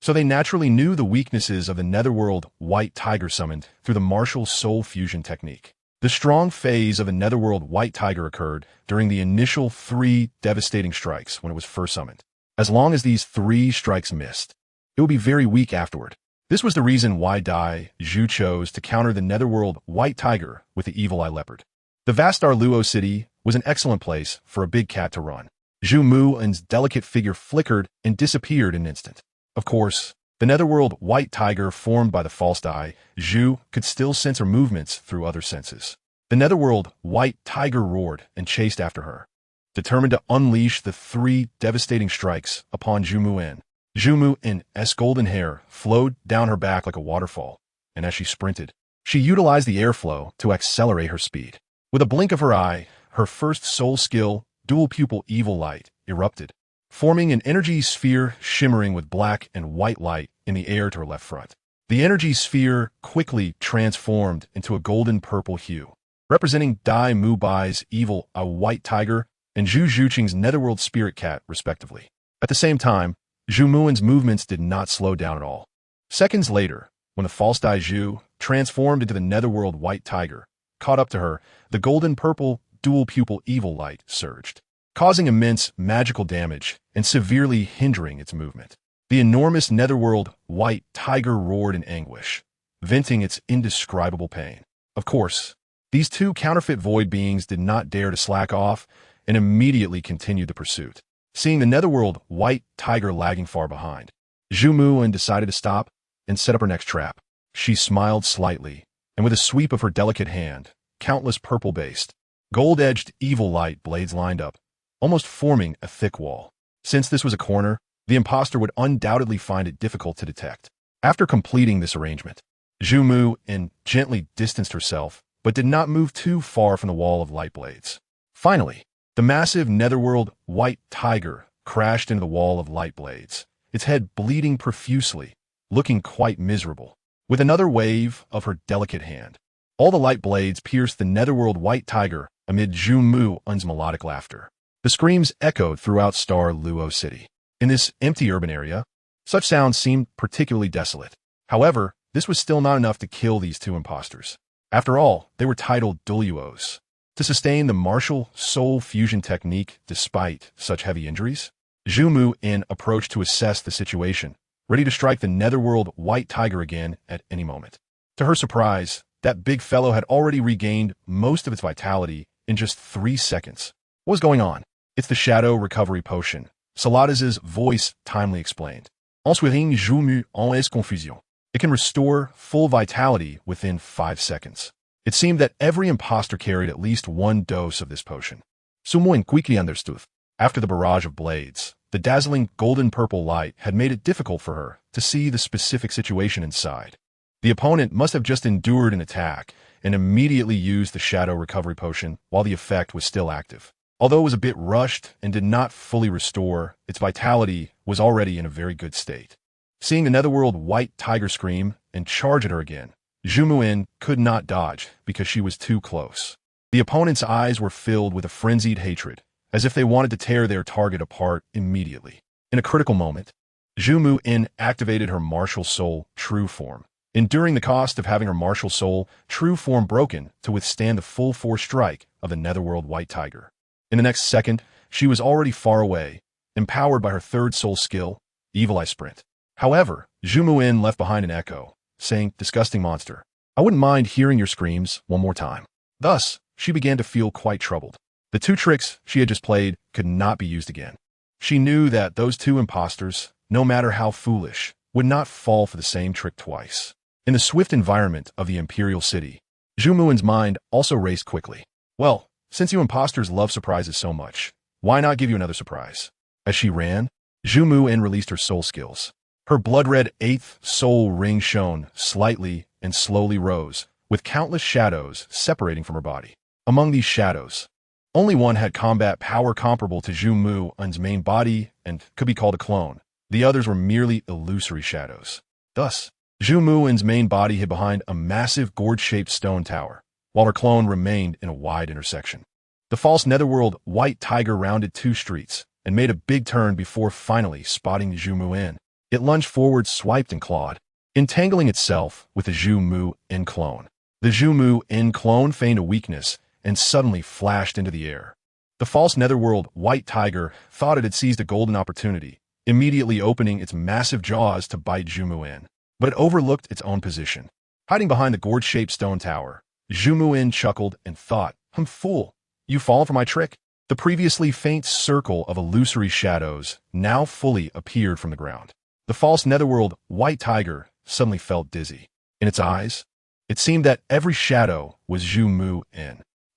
S1: so they naturally knew the weaknesses of the Netherworld White Tiger summoned through the martial soul fusion technique. The strong phase of the Netherworld White Tiger occurred during the initial 3 devastating strikes when it was first summoned. As long as these 3 strikes missed, it would be very weak afterward. This was the reason why Dai Zhu chose to counter the Netherworld White Tiger with the Evil Eye Leopard. The vast Luo city was an excellent place for a big cat to run. Zhu Muan's delicate figure flickered and disappeared in an instant. Of course, the Netherworld White Tiger formed by the false Dai Zhu could still sense her movements through other senses. The Netherworld White Tiger roared and chased after her, determined to unleash the 3 devastating strikes upon Zhu Muan. Zhu Muan's golden hair flowed down her back like a waterfall, and as she sprinted, she utilized the airflow to accelerate her speed. With a blink of her eye, her first soul skill, Dual Pupil Evil Light, erupted, forming an energy sphere shimmering with black and white light in the air to her left front. The energy sphere quickly transformed into a golden purple hue, representing Dai Mubai's Evil Eye White Tiger and Zhuqing's Netherworld Spirit Cat, respectively. At the same time, Zhu Muan's movements did not slow down at all. Seconds later, when the false Dai Zhu transformed into the Netherworld White Tiger, caught up to her, the golden purple dual pupil evil light surged, causing immense magical damage and severely hindering its movement. The enormous Netherworld White Tiger roared in anguish, venting its indescribable pain. Of course, these 2 counterfeit void beings did not dare to slack off and immediately continued the pursuit. Seeing the Netherworld White Tiger lagging far behind, Zhu Muan decided to stop and set up her next trap. She smiled slightly, and with a sweep of her delicate hand, countless purple-based, gold-edged evil light blades lined up, almost forming a thick wall. Since this was a corner, the imposter would undoubtedly find it difficult to detect. After completing this arrangement, Zhu Muan gently distanced herself, but did not move too far from the wall of light blades. Finally, the massive Netherworld White Tiger crashed into the wall of light blades, its head bleeding profusely, looking quite miserable. With another wave of her delicate hand, all the light blades pierced the Netherworld White Tiger amid Zhu Muan's melodic laughter. The screams echoed throughout Star Luo City. In this empty urban area, such sounds seemed particularly desolate. However, this was still not enough to kill these 2 imposters. After all, they were titled Douluos, to sustain the martial soul fusion technique despite such heavy injuries. Zhu approached to assess the situation, ready to strike the netherworld white tiger again at any moment. To her surprise, that big fellow had already regained most of its vitality in just 3 seconds. What was going on? It's the shadow recovery potion. Saladaz's voice timely explained. Ensuite, je me en confusion. It can restore full vitality within 5 seconds. It seemed that every imposter carried at least 1 dose of this potion. Sumoin quickly understood. After the barrage of blades, the dazzling golden-purple light had made it difficult for her to see the specific situation inside. The opponent must have just endured an attack and immediately used the shadow recovery potion while the effect was still active. Although it was a bit rushed and did not fully restore, its vitality was already in a very good state. Seeing the netherworld white tiger scream and charge at her again, Zhu could not dodge because she was too close. The opponent's eyes were filled with a frenzied hatred, as if they wanted to tear their target apart immediately. In a critical moment, Zhu activated her martial soul true form, enduring the cost of having her martial soul true form broken to withstand the full force strike of the netherworld white tiger. In the next second, she was already far away, empowered by her third soul skill, Evil Eye Sprint. However, Zhu left behind an echo, saying, "Disgusting monster, I wouldn't mind hearing your screams one more time." Thus, she began to feel quite troubled. The 2 tricks she had just played could not be used again. She knew that those 2 imposters, no matter how foolish, would not fall for the same trick twice. In the swift environment of the Imperial city, Zhu mind also raced quickly. Well, since you imposters love surprises so much, why not give you another surprise? As she ran, Zhu released her soul skills. Her blood-red 8th soul ring shone slightly and slowly rose, with countless shadows separating from her body. Among these shadows, only one had combat power comparable to Zhu main body and could be called a clone. The others were merely illusory shadows. Thus, Zhu main body hid behind a massive gourd-shaped stone tower, while her clone remained in a wide intersection. The false netherworld white tiger rounded 2 streets and made a big turn before finally spotting Zhu. It lunged forward, swiped, and clawed, entangling itself with the Zhu clone. The Zhu clone feigned a weakness and suddenly flashed into the air. The false netherworld white tiger thought it had seized a golden opportunity, immediately opening its massive jaws to bite Zhu, but it overlooked its own position. Hiding behind the gourd-shaped stone tower, Zhu chuckled and thought, Fool, you fall for my trick?" The previously faint circle of illusory shadows now fully appeared from the ground. The false netherworld white tiger suddenly felt dizzy. In its eyes, it seemed that every shadow was Zhu.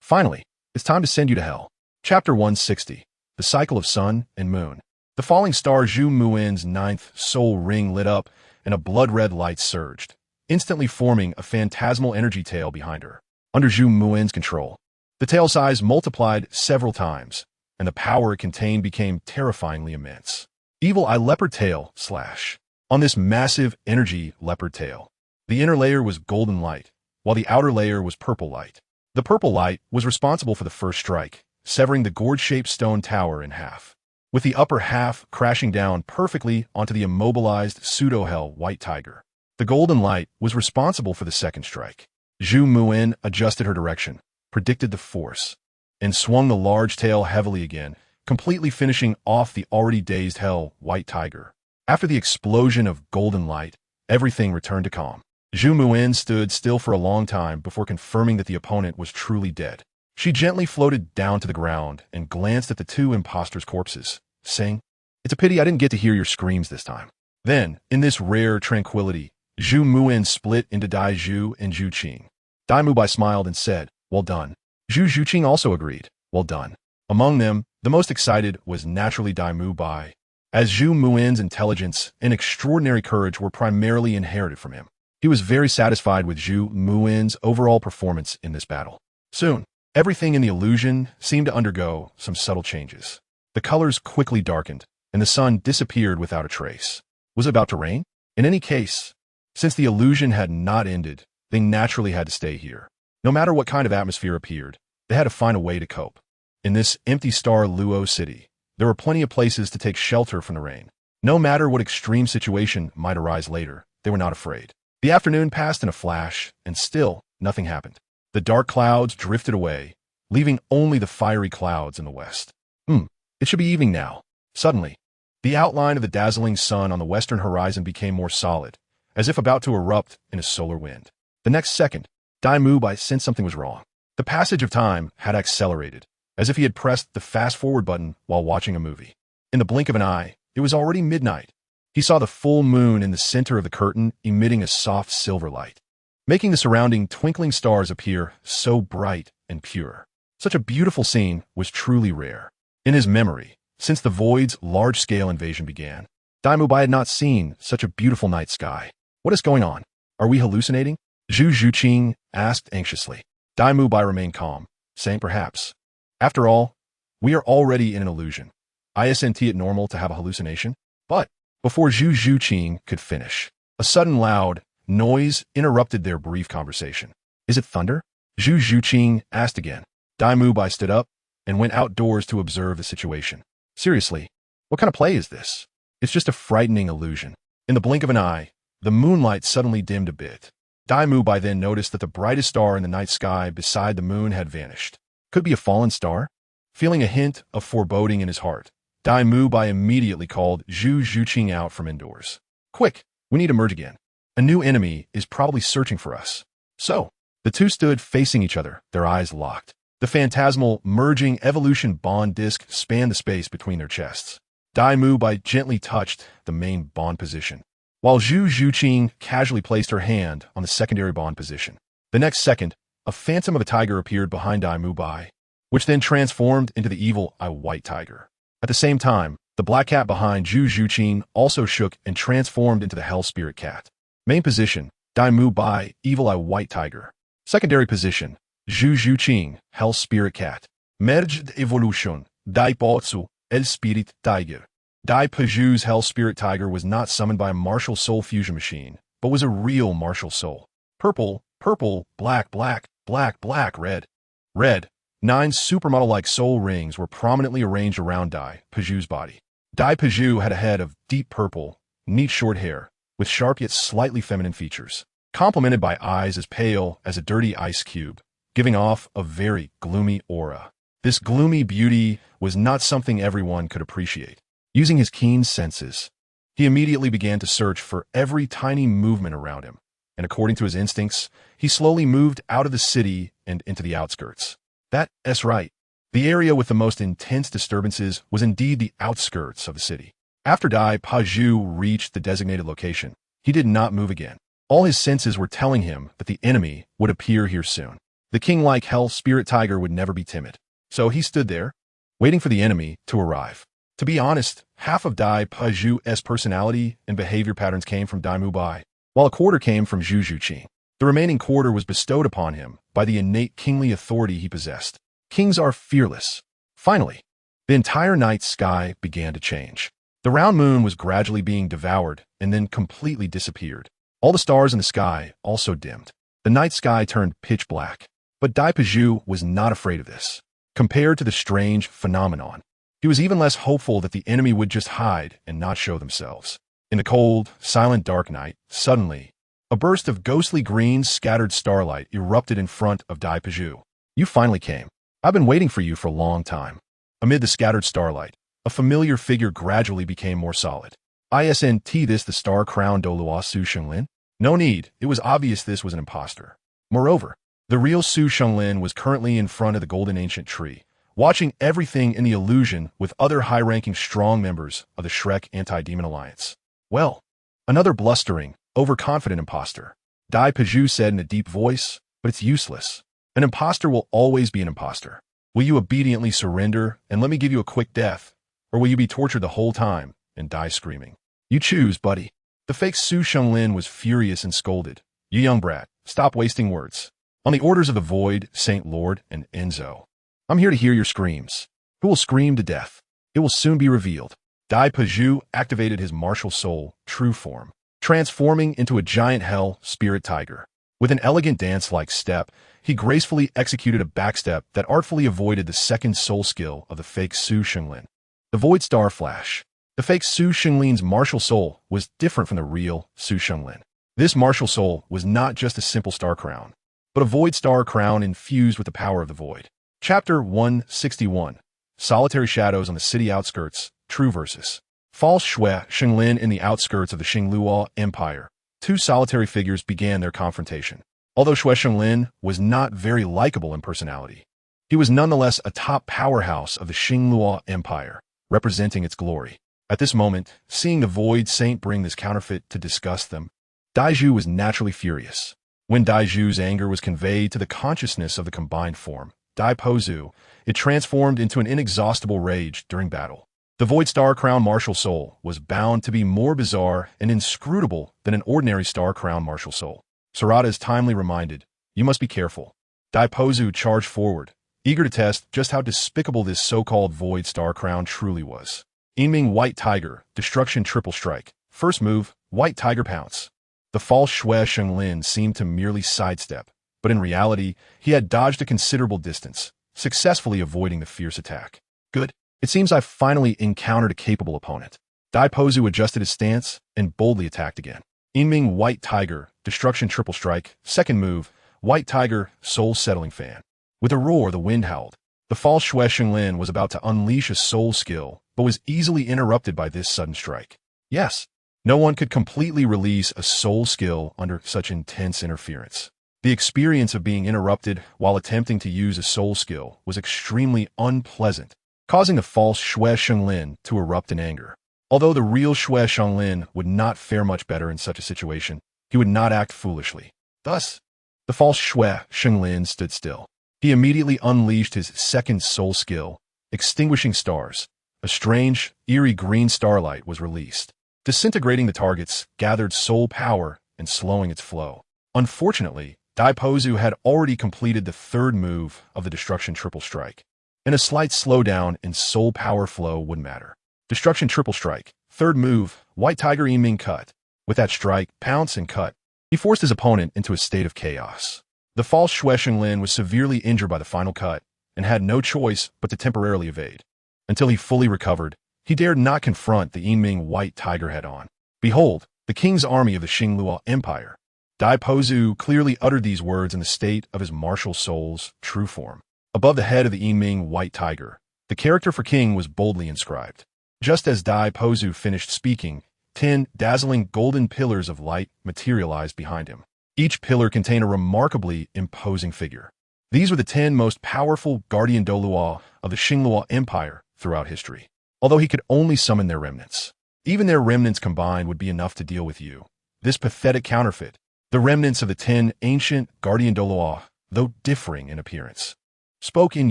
S1: Finally, it's time to send you to hell. Chapter 160, The Cycle of Sun and Moon. The falling star Zhu's 9th soul ring lit up, and a blood-red light surged, instantly forming a phantasmal energy tail behind her. Under Zhu's control, the tail size multiplied several times, and the power it contained became terrifyingly immense. Evil Eye Leopard Tail / On this massive energy leopard tail, the inner layer was golden light, while the outer layer was purple light. The purple light was responsible for the first strike, severing the gourd-shaped stone tower in half, with the upper half crashing down perfectly onto the immobilized pseudo-hell white tiger. The golden light was responsible for the second strike. Zhu adjusted her direction, predicted the force, and swung the large tail heavily again, completely finishing off the already dazed hell white tiger. After the explosion of golden light, everything returned to calm. Zhu stood still for a long time before confirming that the opponent was truly dead. She gently floated down to the ground and glanced at the 2 imposters' corpses, saying, "It's a pity I didn't get to hear your screams this time." Then, in this rare tranquility, Zhu split into Dai Zhu and Zhuqing. Dai Mubai smiled and said, "Well done." Zhuqing also agreed, "Well done." Among them, the most excited was naturally Dai Mubai, as Zhu's intelligence and extraordinary courage were primarily inherited from him. He was very satisfied with Zhu's overall performance in this battle. Soon, everything in the illusion seemed to undergo some subtle changes. The colors quickly darkened, and the sun disappeared without a trace. Was it about to rain? In any case, since the illusion had not ended, they naturally had to stay here. No matter what kind of atmosphere appeared, they had to find a way to cope. In this empty star Luo city, there were plenty of places to take shelter from the rain. No matter what extreme situation might arise later, they were not afraid. The afternoon passed in a flash, and still nothing happened. The dark clouds drifted away, leaving only the fiery clouds in the west. It should be evening now. Suddenly, The outline of the dazzling sun on the western horizon became more solid, as if about to erupt in a solar wind. The next second, Mubai sensed something was wrong. The passage of time had accelerated, as if he had pressed the fast-forward button while watching a movie. In the blink of an eye, it was already midnight. He saw the full moon in the center of the curtain emitting a soft silver light, making the surrounding twinkling stars appear so bright and pure. Such a beautiful scene was truly rare. In his memory, since the Void's large-scale invasion began, Mubai had not seen such a beautiful night sky. What is going on? Are we hallucinating? Zhuqing asked anxiously. Mubai remained calm, saying perhaps. After all, we are already in an illusion. Isn't it normal to have a hallucination? But before Zhuqing could finish, a sudden loud noise interrupted their brief conversation. Is it thunder? Zhuqing asked again. Mubai stood up and went outdoors to observe the situation. Seriously, what kind of play is this? It's just a frightening illusion. In the blink of an eye, the moonlight suddenly dimmed a bit. Mubai then noticed that the brightest star in the night sky beside the moon had vanished. Could be a fallen star? Feeling a hint of foreboding in his heart, Mubai immediately called Zhuqing out from indoors. Quick, we need to merge again. A new enemy is probably searching for us. So, the two stood facing each other, their eyes locked. The phantasmal, merging evolution bond disc spanned the space between their chests. Mubai gently touched the main bond position, while Zhuqing casually placed her hand on the secondary bond position. The next second, a phantom of a tiger appeared behind Mubai, which then transformed into the evil white tiger. At the same time, the black cat behind Zhuqing also shook and transformed into the hell spirit cat. Main position, Mubai, evil white tiger. Secondary position, Zhuqing, hell spirit cat. Merged evolution, Potsu, el spirit tiger. Puju's hell spirit tiger was not summoned by a martial soul fusion machine, but was a real martial soul. Purple, purple, black, black, black, black, red. Red. 9 supermodel-like soul rings were prominently arranged around Puju's body. Puju had a head of deep purple, neat short hair, with sharp yet slightly feminine features, complemented by eyes as pale as a dirty ice cube, giving off a very gloomy aura. This gloomy beauty was not something everyone could appreciate. Using his keen senses, he immediately began to search for every tiny movement around him, and according to his instincts, he slowly moved out of the city and into the outskirts. That's right. The area with the most intense disturbances was indeed the outskirts of the city. After Puju reached the designated location, he did not move again. All his senses were telling him that the enemy would appear here soon. The king-like hell spirit tiger would never be timid. So he stood there, waiting for the enemy to arrive. To be honest, half of Puju's personality and behavior patterns came from Mubai, while a quarter came from Zhuqing. The remaining quarter was bestowed upon him by the innate kingly authority he possessed. Kings are fearless. Finally, the entire night sky began to change. The round moon was gradually being devoured and then completely disappeared. All the stars in the sky also dimmed. The night sky turned pitch black. But Puju was not afraid of this. Compared to the strange phenomenon, he was even less hopeful that the enemy would just hide and not show themselves. In the cold, silent dark night, suddenly, a burst of ghostly green scattered starlight erupted in front of Puju. You finally came. I've been waiting for you for a long time. Amid the scattered starlight, a familiar figure gradually became more solid. Isn't this the star-crowned Douluo Su Shenglin? No need, it was obvious this was an imposter. Moreover, the real Su Shenglin was currently in front of the golden ancient tree, watching everything in the illusion with other high-ranking strong members of the Shrek Anti-Demon Alliance. Well, another blustering, overconfident imposter. Puju said in a deep voice, but it's useless. An imposter will always be an imposter. Will you obediently surrender and let me give you a quick death, or will you be tortured the whole time and die screaming? You choose, buddy. The fake Su Shenglin was furious and scolded. You young brat, stop wasting words. On the orders of the Void, Saint Lord, and Enzo, I'm here to hear your screams. Who will scream to death? It will soon be revealed. Puju activated his martial soul, true form, transforming into a giant hell spirit tiger. With an elegant dance-like step, he gracefully executed a backstep that artfully avoided the second soul skill of the fake Su Shenglin, the Void Star Flash. The fake Su Shenglin's martial soul was different from the real Su Shenglin. This martial soul was not just a simple star crown, but a Void Star crown infused with the power of the Void. Chapter 161. Solitary Shadows on the City Outskirts, True Versus. False Shui Shenglin in the outskirts of the Xingluo Empire. Two solitary figures began their confrontation. Although Shui Shenglin was not very likable in personality, he was nonetheless a top powerhouse of the Xingluo Empire, representing its glory. At this moment, seeing the Void Saint bring this counterfeit to disgust them, Daiju was naturally furious. When Daiju's anger was conveyed to the consciousness of the combined form, Daipozu, it transformed into an inexhaustible rage during battle. The Void Star Crown Martial Soul was bound to be more bizarre and inscrutable than an ordinary Star Crown Martial Soul. Sarada is timely reminded, "You must be careful." Daipozu charged forward, eager to test just how despicable this so-called Void Star Crown truly was. Yinming White Tiger, Destruction Triple Strike. First move, White Tiger Pounce. The false Shui Shenglin seemed to merely sidestep, but in reality, he had dodged a considerable distance, successfully avoiding the fierce attack. Good. It seems I've finally encountered a capable opponent. Daipozu adjusted his stance and boldly attacked again. Yinming White Tiger, Destruction Triple Strike. Second move, White Tiger, Soul Settling Fan. With a roar, the wind howled. The false Shui Shenglin was about to unleash a soul skill, but was easily interrupted by this sudden strike. Yes, no one could completely release a soul skill under such intense interference. The experience of being interrupted while attempting to use a soul skill was extremely unpleasant, causing the false Shui Shenglin to erupt in anger. Although the real Shui Shenglin would not fare much better in such a situation, he would not act foolishly. Thus, the false Shui Shenglin stood still. He immediately unleashed his second soul skill, Extinguishing Stars. A strange, eerie green starlight was released, disintegrating the target's gathered soul power and slowing its flow. Unfortunately, Daipozu had already completed the third move of the Destruction Triple Strike, and a slight slowdown in soul power flow would matter. Destruction Triple Strike. Third move, White Tiger Yinming Cut. With that strike, pounce and cut, he forced his opponent into a state of chaos. The false Shui Shenglin was severely injured by the final cut and had no choice but to temporarily evade. Until he fully recovered, he dared not confront the Yinming White Tiger head-on. Behold, the king's army of the Xingluo Empire. Daipozu clearly uttered these words in the state of his martial soul's true form. Above the head of the Yinming White Tiger, the character for king was boldly inscribed. Just as Daipozu finished speaking, 10 dazzling golden pillars of light materialized behind him. Each pillar contained a remarkably imposing figure. These were the 10 most powerful guardian Douluo of the Xingluo Empire throughout history. Although he could only summon their remnants, even their remnants combined would be enough to deal with you. This pathetic counterfeit, the remnants of the 10 ancient guardian Douluo, though differing in appearance, spoke in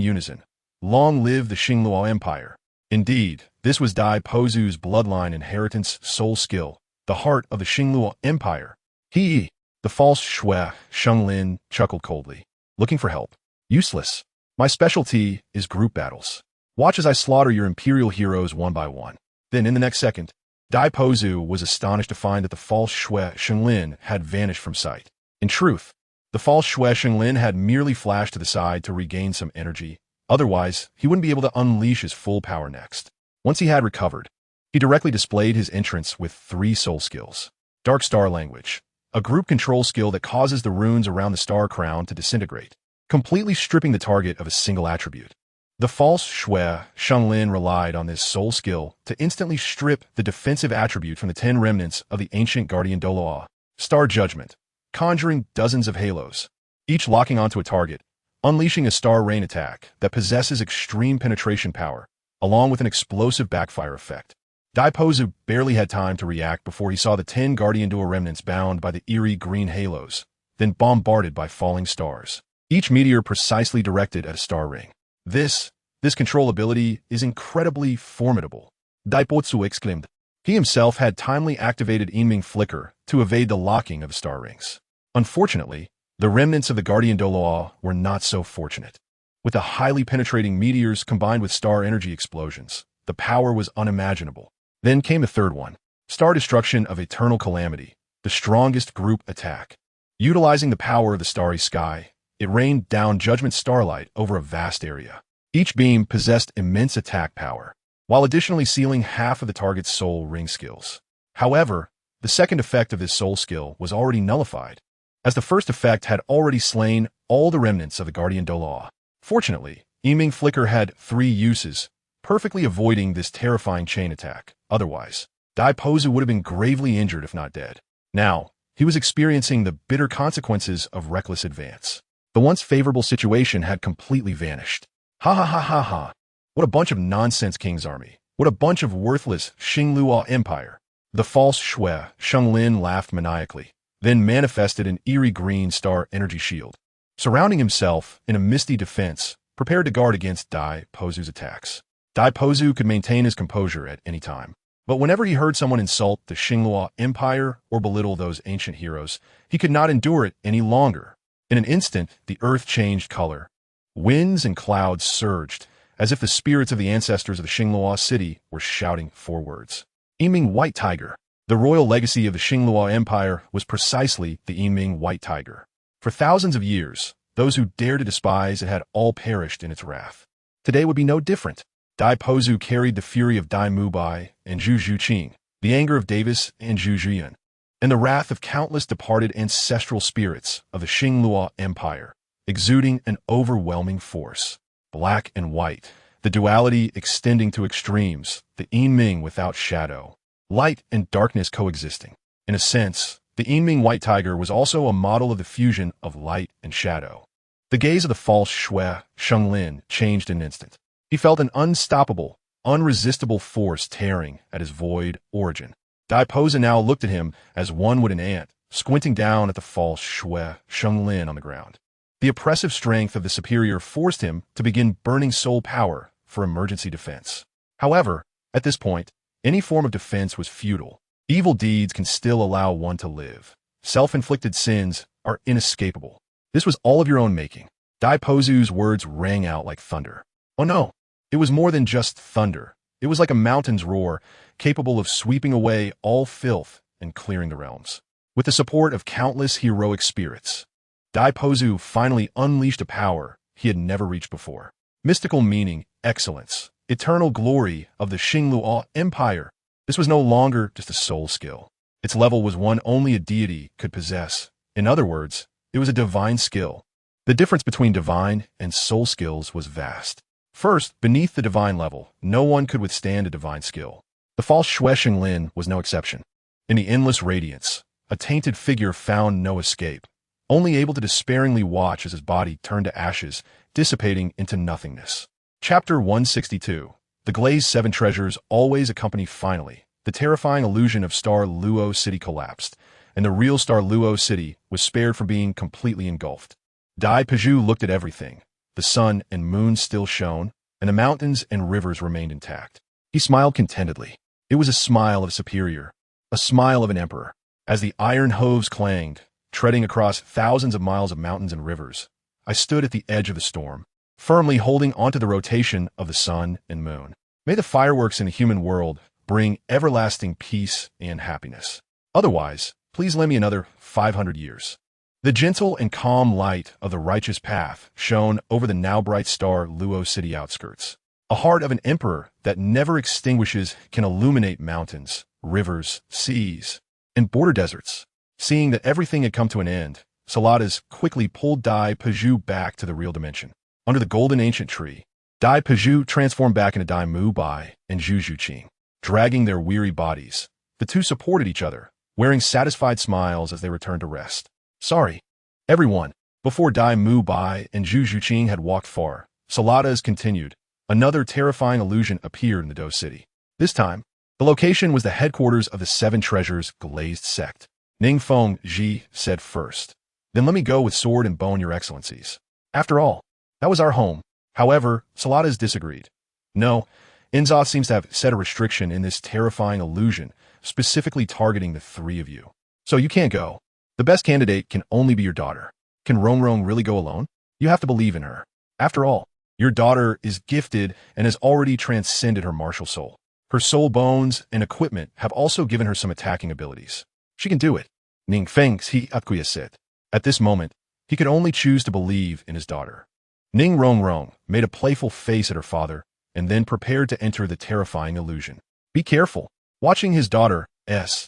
S1: unison. Long live the Xingluo Empire. Indeed, this was Daipozu's bloodline inheritance soul skill, the heart of the Xingluo Empire. The false Shui Shenglin chuckled coldly. Looking for help? Useless. My specialty is group battles. Watch as I slaughter your Imperial heroes one by one. Then in the next second, Daipozu was astonished to find that the false Shui Shenglin had vanished from sight. In truth, the false Shui Shenglin had merely flashed to the side to regain some energy. Otherwise, he wouldn't be able to unleash his full power next. Once he had recovered, he directly displayed his entrance with 3 soul skills. Dark Star Language. A group control skill that causes the runes around the star crown to disintegrate, completely stripping the target of a single attribute. The false Shui Shenglin relied on this soul skill to instantly strip the defensive attribute from the 10 remnants of the ancient guardian Douluo. Star Judgment, conjuring dozens of halos, each locking onto a target, unleashing a star rain attack that possesses extreme penetration power, along with an explosive backfire effect. Daipozu barely had time to react before he saw the 10 guardian duo remnants bound by the eerie green halos, then bombarded by falling stars, each meteor precisely directed at a star ring. This control ability is incredibly formidable, Daipozu exclaimed. He himself had timely activated Yinming Flicker to evade the locking of the star rings. Unfortunately, the remnants of the guardian Douluo were not so fortunate. With the highly penetrating meteors combined with star energy explosions, the power was unimaginable. Then came the third one, Star Destruction of Eternal Calamity, the strongest group attack. Utilizing the power of the starry sky, it rained down judgment starlight over a vast area. Each beam possessed immense attack power, while additionally sealing half of the target's soul ring skills. However, the second effect of this soul skill was already nullified, as the first effect had already slain all the remnants of the guardian Douluo. Fortunately, Yinming Flicker had 3 uses, perfectly avoiding this terrifying chain attack. Otherwise, Pozu would have been gravely injured if not dead. Now, he was experiencing the bitter consequences of reckless advance. The once favorable situation had completely vanished. Ha ha ha ha ha. What a bunch of nonsense King's army. What a bunch of worthless Xingluo Empire. The false Shui, Shenglin laughed maniacally, then manifested an eerie green star energy shield. Surrounding himself in a misty defense, prepared to guard against Pozu's attacks. Pozu could maintain his composure at any time. But whenever he heard someone insult the Xingluo Empire or belittle those ancient heroes, he could not endure it any longer. In an instant, the earth changed color. Winds and clouds surged, as if the spirits of the ancestors of the Xingluo city were shouting four words. Yiming White Tiger. The royal legacy of the Xingluo Empire was precisely the Yiming White Tiger. For thousands of years, those who dared to despise it had all perished in its wrath. Today would be no different. Pozu carried the fury of Mubai and Zhuqing, the anger of Davis and Zhuqing, and the wrath of countless departed ancestral spirits of the Xingluo Empire, exuding an overwhelming force. Black and white, the duality extending to extremes, the Yiming without shadow, light and darkness coexisting. In a sense, the Yiming White Tiger was also a model of the fusion of light and shadow. The gaze of the false Shui, Shenglin, changed in an instant. He felt an unstoppable, unresistible force tearing at his void origin. Pozu now looked at him as one would an ant, squinting down at the false Shui, Shenglin on the ground. The oppressive strength of the superior forced him to begin burning soul power for emergency defense. However, at this point, any form of defense was futile. Evil deeds can still allow one to live. Self-inflicted sins are inescapable. This was all of your own making. Pozu's words rang out like thunder. Oh no, it was more than just thunder. It was like a mountain's roar, capable of sweeping away all filth and clearing the realms. With the support of countless heroic spirits, Pozu finally unleashed a power he had never reached before. Mystical meaning, excellence, eternal glory of the Xingluo Empire. This was no longer just a soul skill. Its level was one only a deity could possess. In other words, it was a divine skill. The difference between divine and soul skills was vast. First, beneath the divine level, no one could withstand a divine skill. The false Shui Shenglin was no exception. In the endless radiance, a tainted figure found no escape, only able to despairingly watch as his body turned to ashes, dissipating into nothingness. Chapter 162. The glazed seven treasures always accompany finally. The terrifying illusion of Star Luo City collapsed, and the real Star Luo City was spared from being completely engulfed. Pozu looked at everything. The sun and moon still shone, and the mountains and rivers remained intact. He smiled contentedly. It was a smile of superior, a smile of an emperor. As the iron hooves clanged, treading across thousands of miles of mountains and rivers, I stood at the edge of the storm, firmly holding onto the rotation of the sun and moon. May the fireworks in the human world bring everlasting peace and happiness. Otherwise, please lend me another 500 years. The gentle and calm light of the righteous path shone over the now bright star Luo City outskirts. A heart of an emperor that never extinguishes can illuminate mountains, rivers, seas, and border deserts. Seeing that everything had come to an end, Saladas quickly pulled Pozu back to the real dimension. Under the golden ancient tree, Pozu transformed back into Mubai and Zhuqing. Dragging their weary bodies, the two supported each other, wearing satisfied smiles as they returned to rest. Sorry, everyone. Before Mubai and Zhuqing had walked far, Saladas continued. Another terrifying illusion appeared in the Do City. This time, the location was the headquarters of the Seven Treasures glazed sect. Ning Feng Ji said first. Then let me go with sword and bone, your excellencies. After all, that was our home. However, Saladas disagreed. No, Inza seems to have set a restriction in this terrifying illusion, specifically targeting the three of you. So you can't go. The best candidate can only be your daughter. Can Rongrong really go alone? You have to believe in her. After all, your daughter is gifted and has already transcended her martial soul. Her soul bones and equipment have also given her some attacking abilities. She can do it. Ning Feng he acquiesced. At this moment, he could only choose to believe in his daughter. Ning Rongrong made a playful face at her father and then prepared to enter the terrifying illusion. Be careful. Watching his daughter's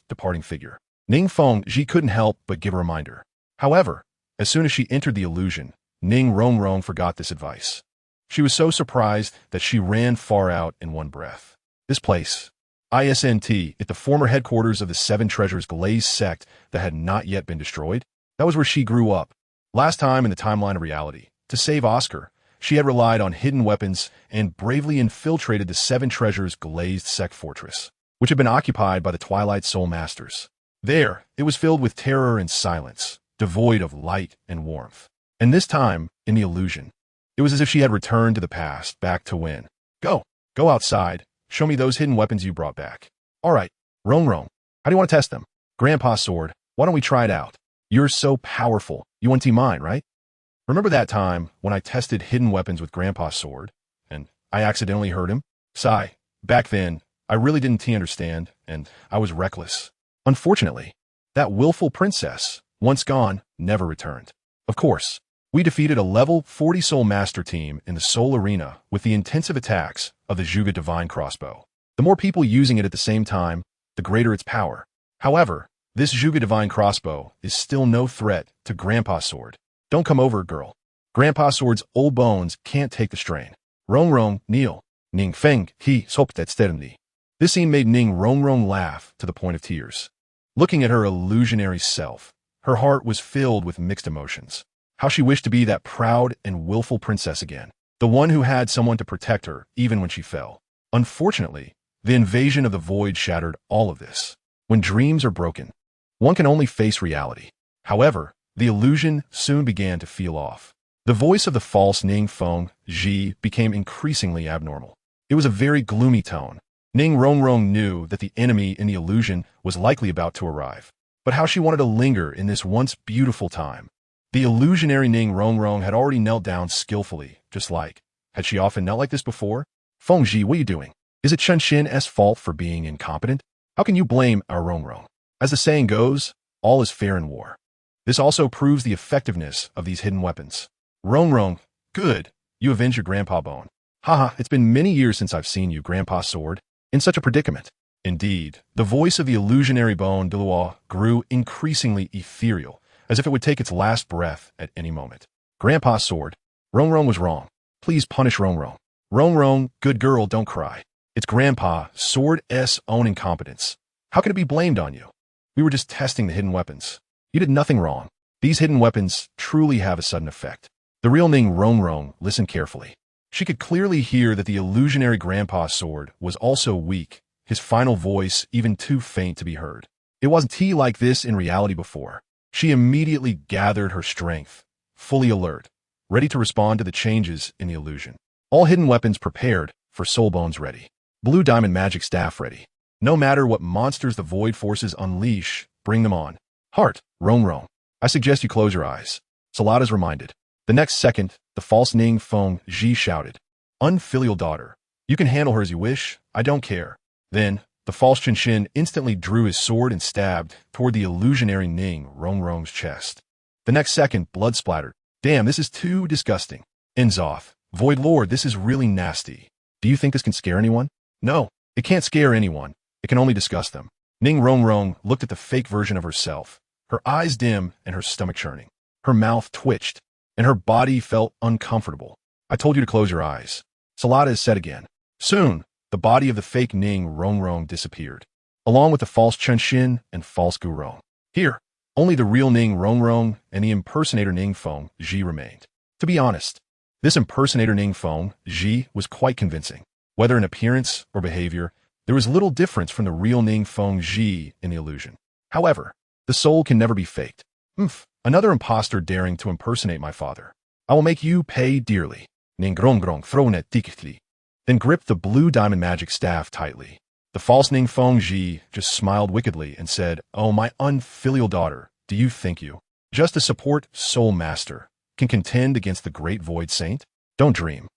S1: departing figure, Ning Feng Ji couldn't help but give a reminder. However, as soon as she entered the illusion, Ning Rongrong forgot this advice. She was so surprised that she ran far out in one breath. This place, ISNT, at the former headquarters of the Seven Treasures Glazed sect that had not yet been destroyed, that was where she grew up. Last time in the timeline of reality, to save Oscar, she had relied on hidden weapons and bravely infiltrated the Seven Treasures Glazed sect fortress, which had been occupied by the Twilight Soul Masters. There, it was filled with terror and silence, devoid of light and warmth. And this time, in the illusion, it was as if she had returned to the past, back to when. Go outside. Show me those hidden weapons you brought back. All right, Rongrong, how do you want to test them? Grandpa's sword, why don't we try it out? You're so powerful. You want to mine, right? Remember that time when I tested hidden weapons with Grandpa's sword, and I accidentally hurt him? Sigh. Back then, I really didn't understand, and I was reckless. Unfortunately, that willful princess, once gone, never returned. Of course, we defeated a level 40 Soul Master team in the Soul Arena with the intensive attacks of the Zhuge Divine Crossbow. The more people using it at the same time, the greater its power. However, this Zhuge Divine Crossbow is still no threat to Grandpa's sword. Don't come over, girl. Grandpa's sword's old bones can't take the strain. Rongrong, kneel. Ning feng, he sop that steadily. This scene made Ning Rongrong laugh to the point of tears. Looking at her illusionary self, her heart was filled with mixed emotions. How she wished to be that proud and willful princess again, the one who had someone to protect her even when she fell. Unfortunately, the invasion of the void shattered all of this. When dreams are broken, one can only face reality. However, the illusion soon began to feel off. The voice of the false Ning Feng Ji became increasingly abnormal. It was a very gloomy tone. Ning Rongrong knew that the enemy in the illusion was likely about to arrive. But how she wanted to linger in this once beautiful time. The illusionary Ning Rongrong had already knelt down skillfully, just like. Had she often knelt like this before? Feng Ji, what are you doing? Is it Chenxiang's fault for being incompetent? How can you blame our Rongrong? As the saying goes, all is fair in war. This also proves the effectiveness of these hidden weapons. Rongrong, good. You avenged your grandpa bone. Haha, it's been many years since I've seen you, Grandpa's sword, in such a predicament. Indeed, the voice of the illusionary bone Douluo grew increasingly ethereal, as if it would take its last breath at any moment. Grandpa's sword. Rongrong was wrong. Please punish Rongrong. Rongrong, good girl, don't cry. It's Grandpa's sword's own incompetence. How can it be blamed on you? We were just testing the hidden weapons. You did nothing wrong. These hidden weapons truly have a sudden effect. The real Ning Rongrong listened carefully. She could clearly hear that the illusionary Grandpa's sword was also weak, his final voice even too faint to be heard. It wasn't he like this in reality before. She immediately gathered her strength, fully alert, ready to respond to the changes in the illusion. All hidden weapons prepared, for soul bones ready. Blue diamond magic staff ready. No matter what monsters the void forces unleash, bring them on. Heart, Rongrong. I suggest you close your eyes. Salada's reminded. The next second, the false Ning Feng Ji shouted, unfilial daughter. You can handle her as you wish, I don't care. Then, the false Chenxiang instantly drew his sword and stabbed toward the illusionary Ning Rongrong's chest. The next second, blood splattered. Damn, this is too disgusting. Ends off. Void Lord, this is really nasty. Do you think this can scare anyone? No, it can't scare anyone. It can only disgust them. Ning Rongrong looked at the fake version of herself, her eyes dim and her stomach churning. Her mouth twitched, and her body felt uncomfortable. I told you to close your eyes. Salada is said again. Soon, the body of the fake Ning Rongrong disappeared, along with the false Chenxiang and false Gurong. Here, only the real Ning Rongrong and the impersonator Ning Feng Ji remained. To be honest, this impersonator Ning Feng Ji was quite convincing. Whether in appearance or behavior, there was little difference from the real Ning Feng Ji in the illusion. However, the soul can never be faked. Another impostor daring to impersonate my father. I will make you pay dearly. Ning Rongrong thrown at diktly. Then gripped the blue diamond magic staff tightly. The false Ning Feng Ji just smiled wickedly and said, oh, my unfilial daughter, do you think you, just a support soul master, can contend against the great void saint? Don't dream.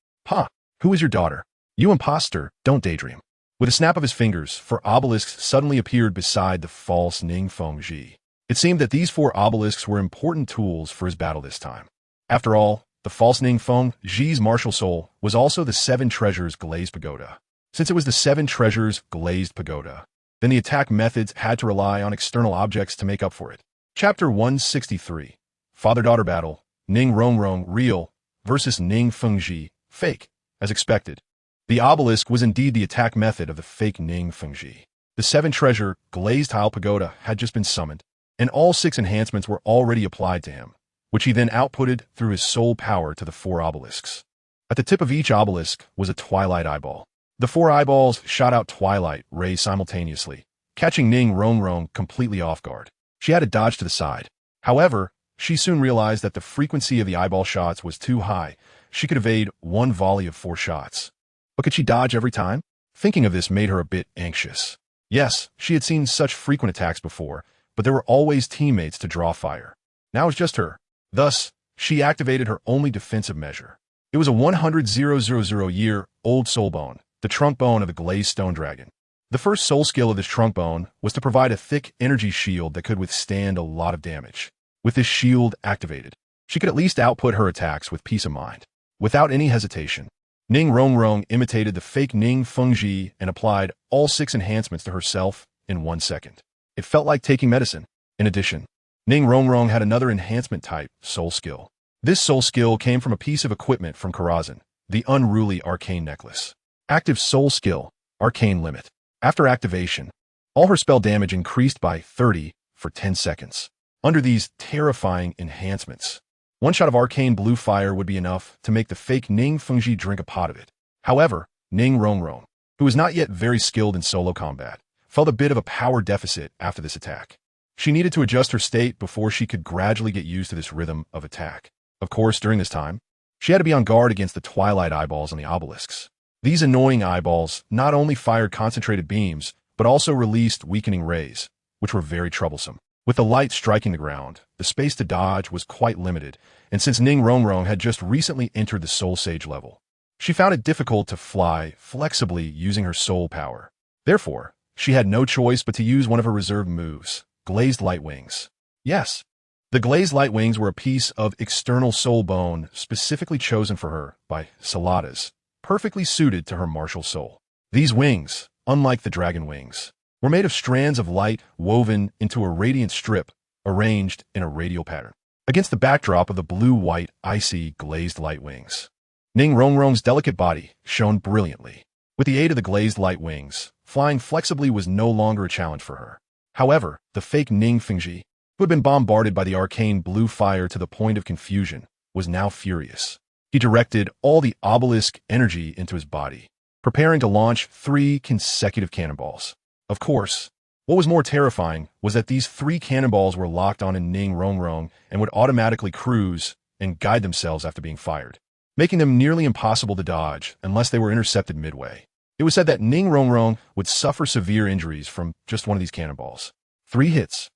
S1: Who is your daughter? You impostor, don't daydream. With a snap of his fingers, 4 obelisks suddenly appeared beside the false Ning Feng Ji. It seemed that these 4 obelisks were important tools for his battle this time. After all, the false Ning Feng Ji's martial soul was also the 7 Treasures Glazed Pagoda. Since it was the 7 Treasures Glazed Pagoda, then the attack methods had to rely on external objects to make up for it. Chapter 163. Father-Daughter Battle, Ning Rongrong Real versus Ning Feng Ji fake, as expected. The obelisk was indeed the attack method of the fake Ning Fengji. The 7-treasure glazed tile pagoda had just been summoned, and all 6 enhancements were already applied to him, which he then outputted through his soul power to the 4 obelisks. At the tip of each obelisk was a twilight eyeball. The 4 eyeballs shot out twilight rays simultaneously, catching Ning Rongrong completely off guard. She had to dodge to the side. However, she soon realized that the frequency of the eyeball shots was too high. She could evade 1 volley of 4 shots. But could she dodge every time? Thinking of this made her a bit anxious. Yes, she had seen such frequent attacks before, but there were always teammates to draw fire. Now it was just her. Thus, she activated her only defensive measure. It was a 100,000-year-old soul bone, the trunk bone of the glazed stone dragon. The first soul skill of this trunk bone was to provide a thick energy shield that could withstand a lot of damage. With this shield activated, she could at least output her attacks with peace of mind. Without any hesitation, Ning Rongrong imitated the fake Ning Fengji and applied all 6 enhancements to herself in 1 second. It felt like taking medicine. In addition, Ning Rongrong had another enhancement type, soul skill. This soul skill came from a piece of equipment from Karazhan, the unruly arcane necklace. Active soul skill, arcane limit. After activation, all her spell damage increased by 30 for 10 seconds. Under these terrifying enhancements, 1 shot of arcane blue fire would be enough to make the fake Ning Fengji drink a pot of it. However, Ning Rongrong, who was not yet very skilled in solo combat, felt a bit of a power deficit after this attack. She needed to adjust her state before she could gradually get used to this rhythm of attack. Of course, during this time, she had to be on guard against the twilight eyeballs on the obelisks. These annoying eyeballs not only fired concentrated beams, but also released weakening rays, which were very troublesome. With the light striking the ground, the space to dodge was quite limited, and since Ning Rongrong had just recently entered the Soul Sage level, she found it difficult to fly flexibly using her soul power. Therefore, she had no choice but to use one of her reserved moves, Glazed Light Wings. Yes, the Glazed Light Wings were a piece of external soul bone specifically chosen for her by Saladas, perfectly suited to her martial soul. These wings, unlike the dragon wings, were made of strands of light woven into a radiant strip arranged in a radial pattern. Against the backdrop of the blue-white, icy, glazed light wings, Ning Rongrong's delicate body shone brilliantly. With the aid of the glazed light wings, flying flexibly was no longer a challenge for her. However, the fake Ning Fengji, who had been bombarded by the arcane blue fire to the point of confusion, was now furious. He directed all the obelisk energy into his body, preparing to launch 3 consecutive cannonballs. Of course, what was more terrifying was that these 3 cannonballs were locked on in Ning Rongrong and would automatically cruise and guide themselves after being fired, making them nearly impossible to dodge unless they were intercepted midway. It was said that Ning Rongrong would suffer severe injuries from just one of these cannonballs. 3 hits.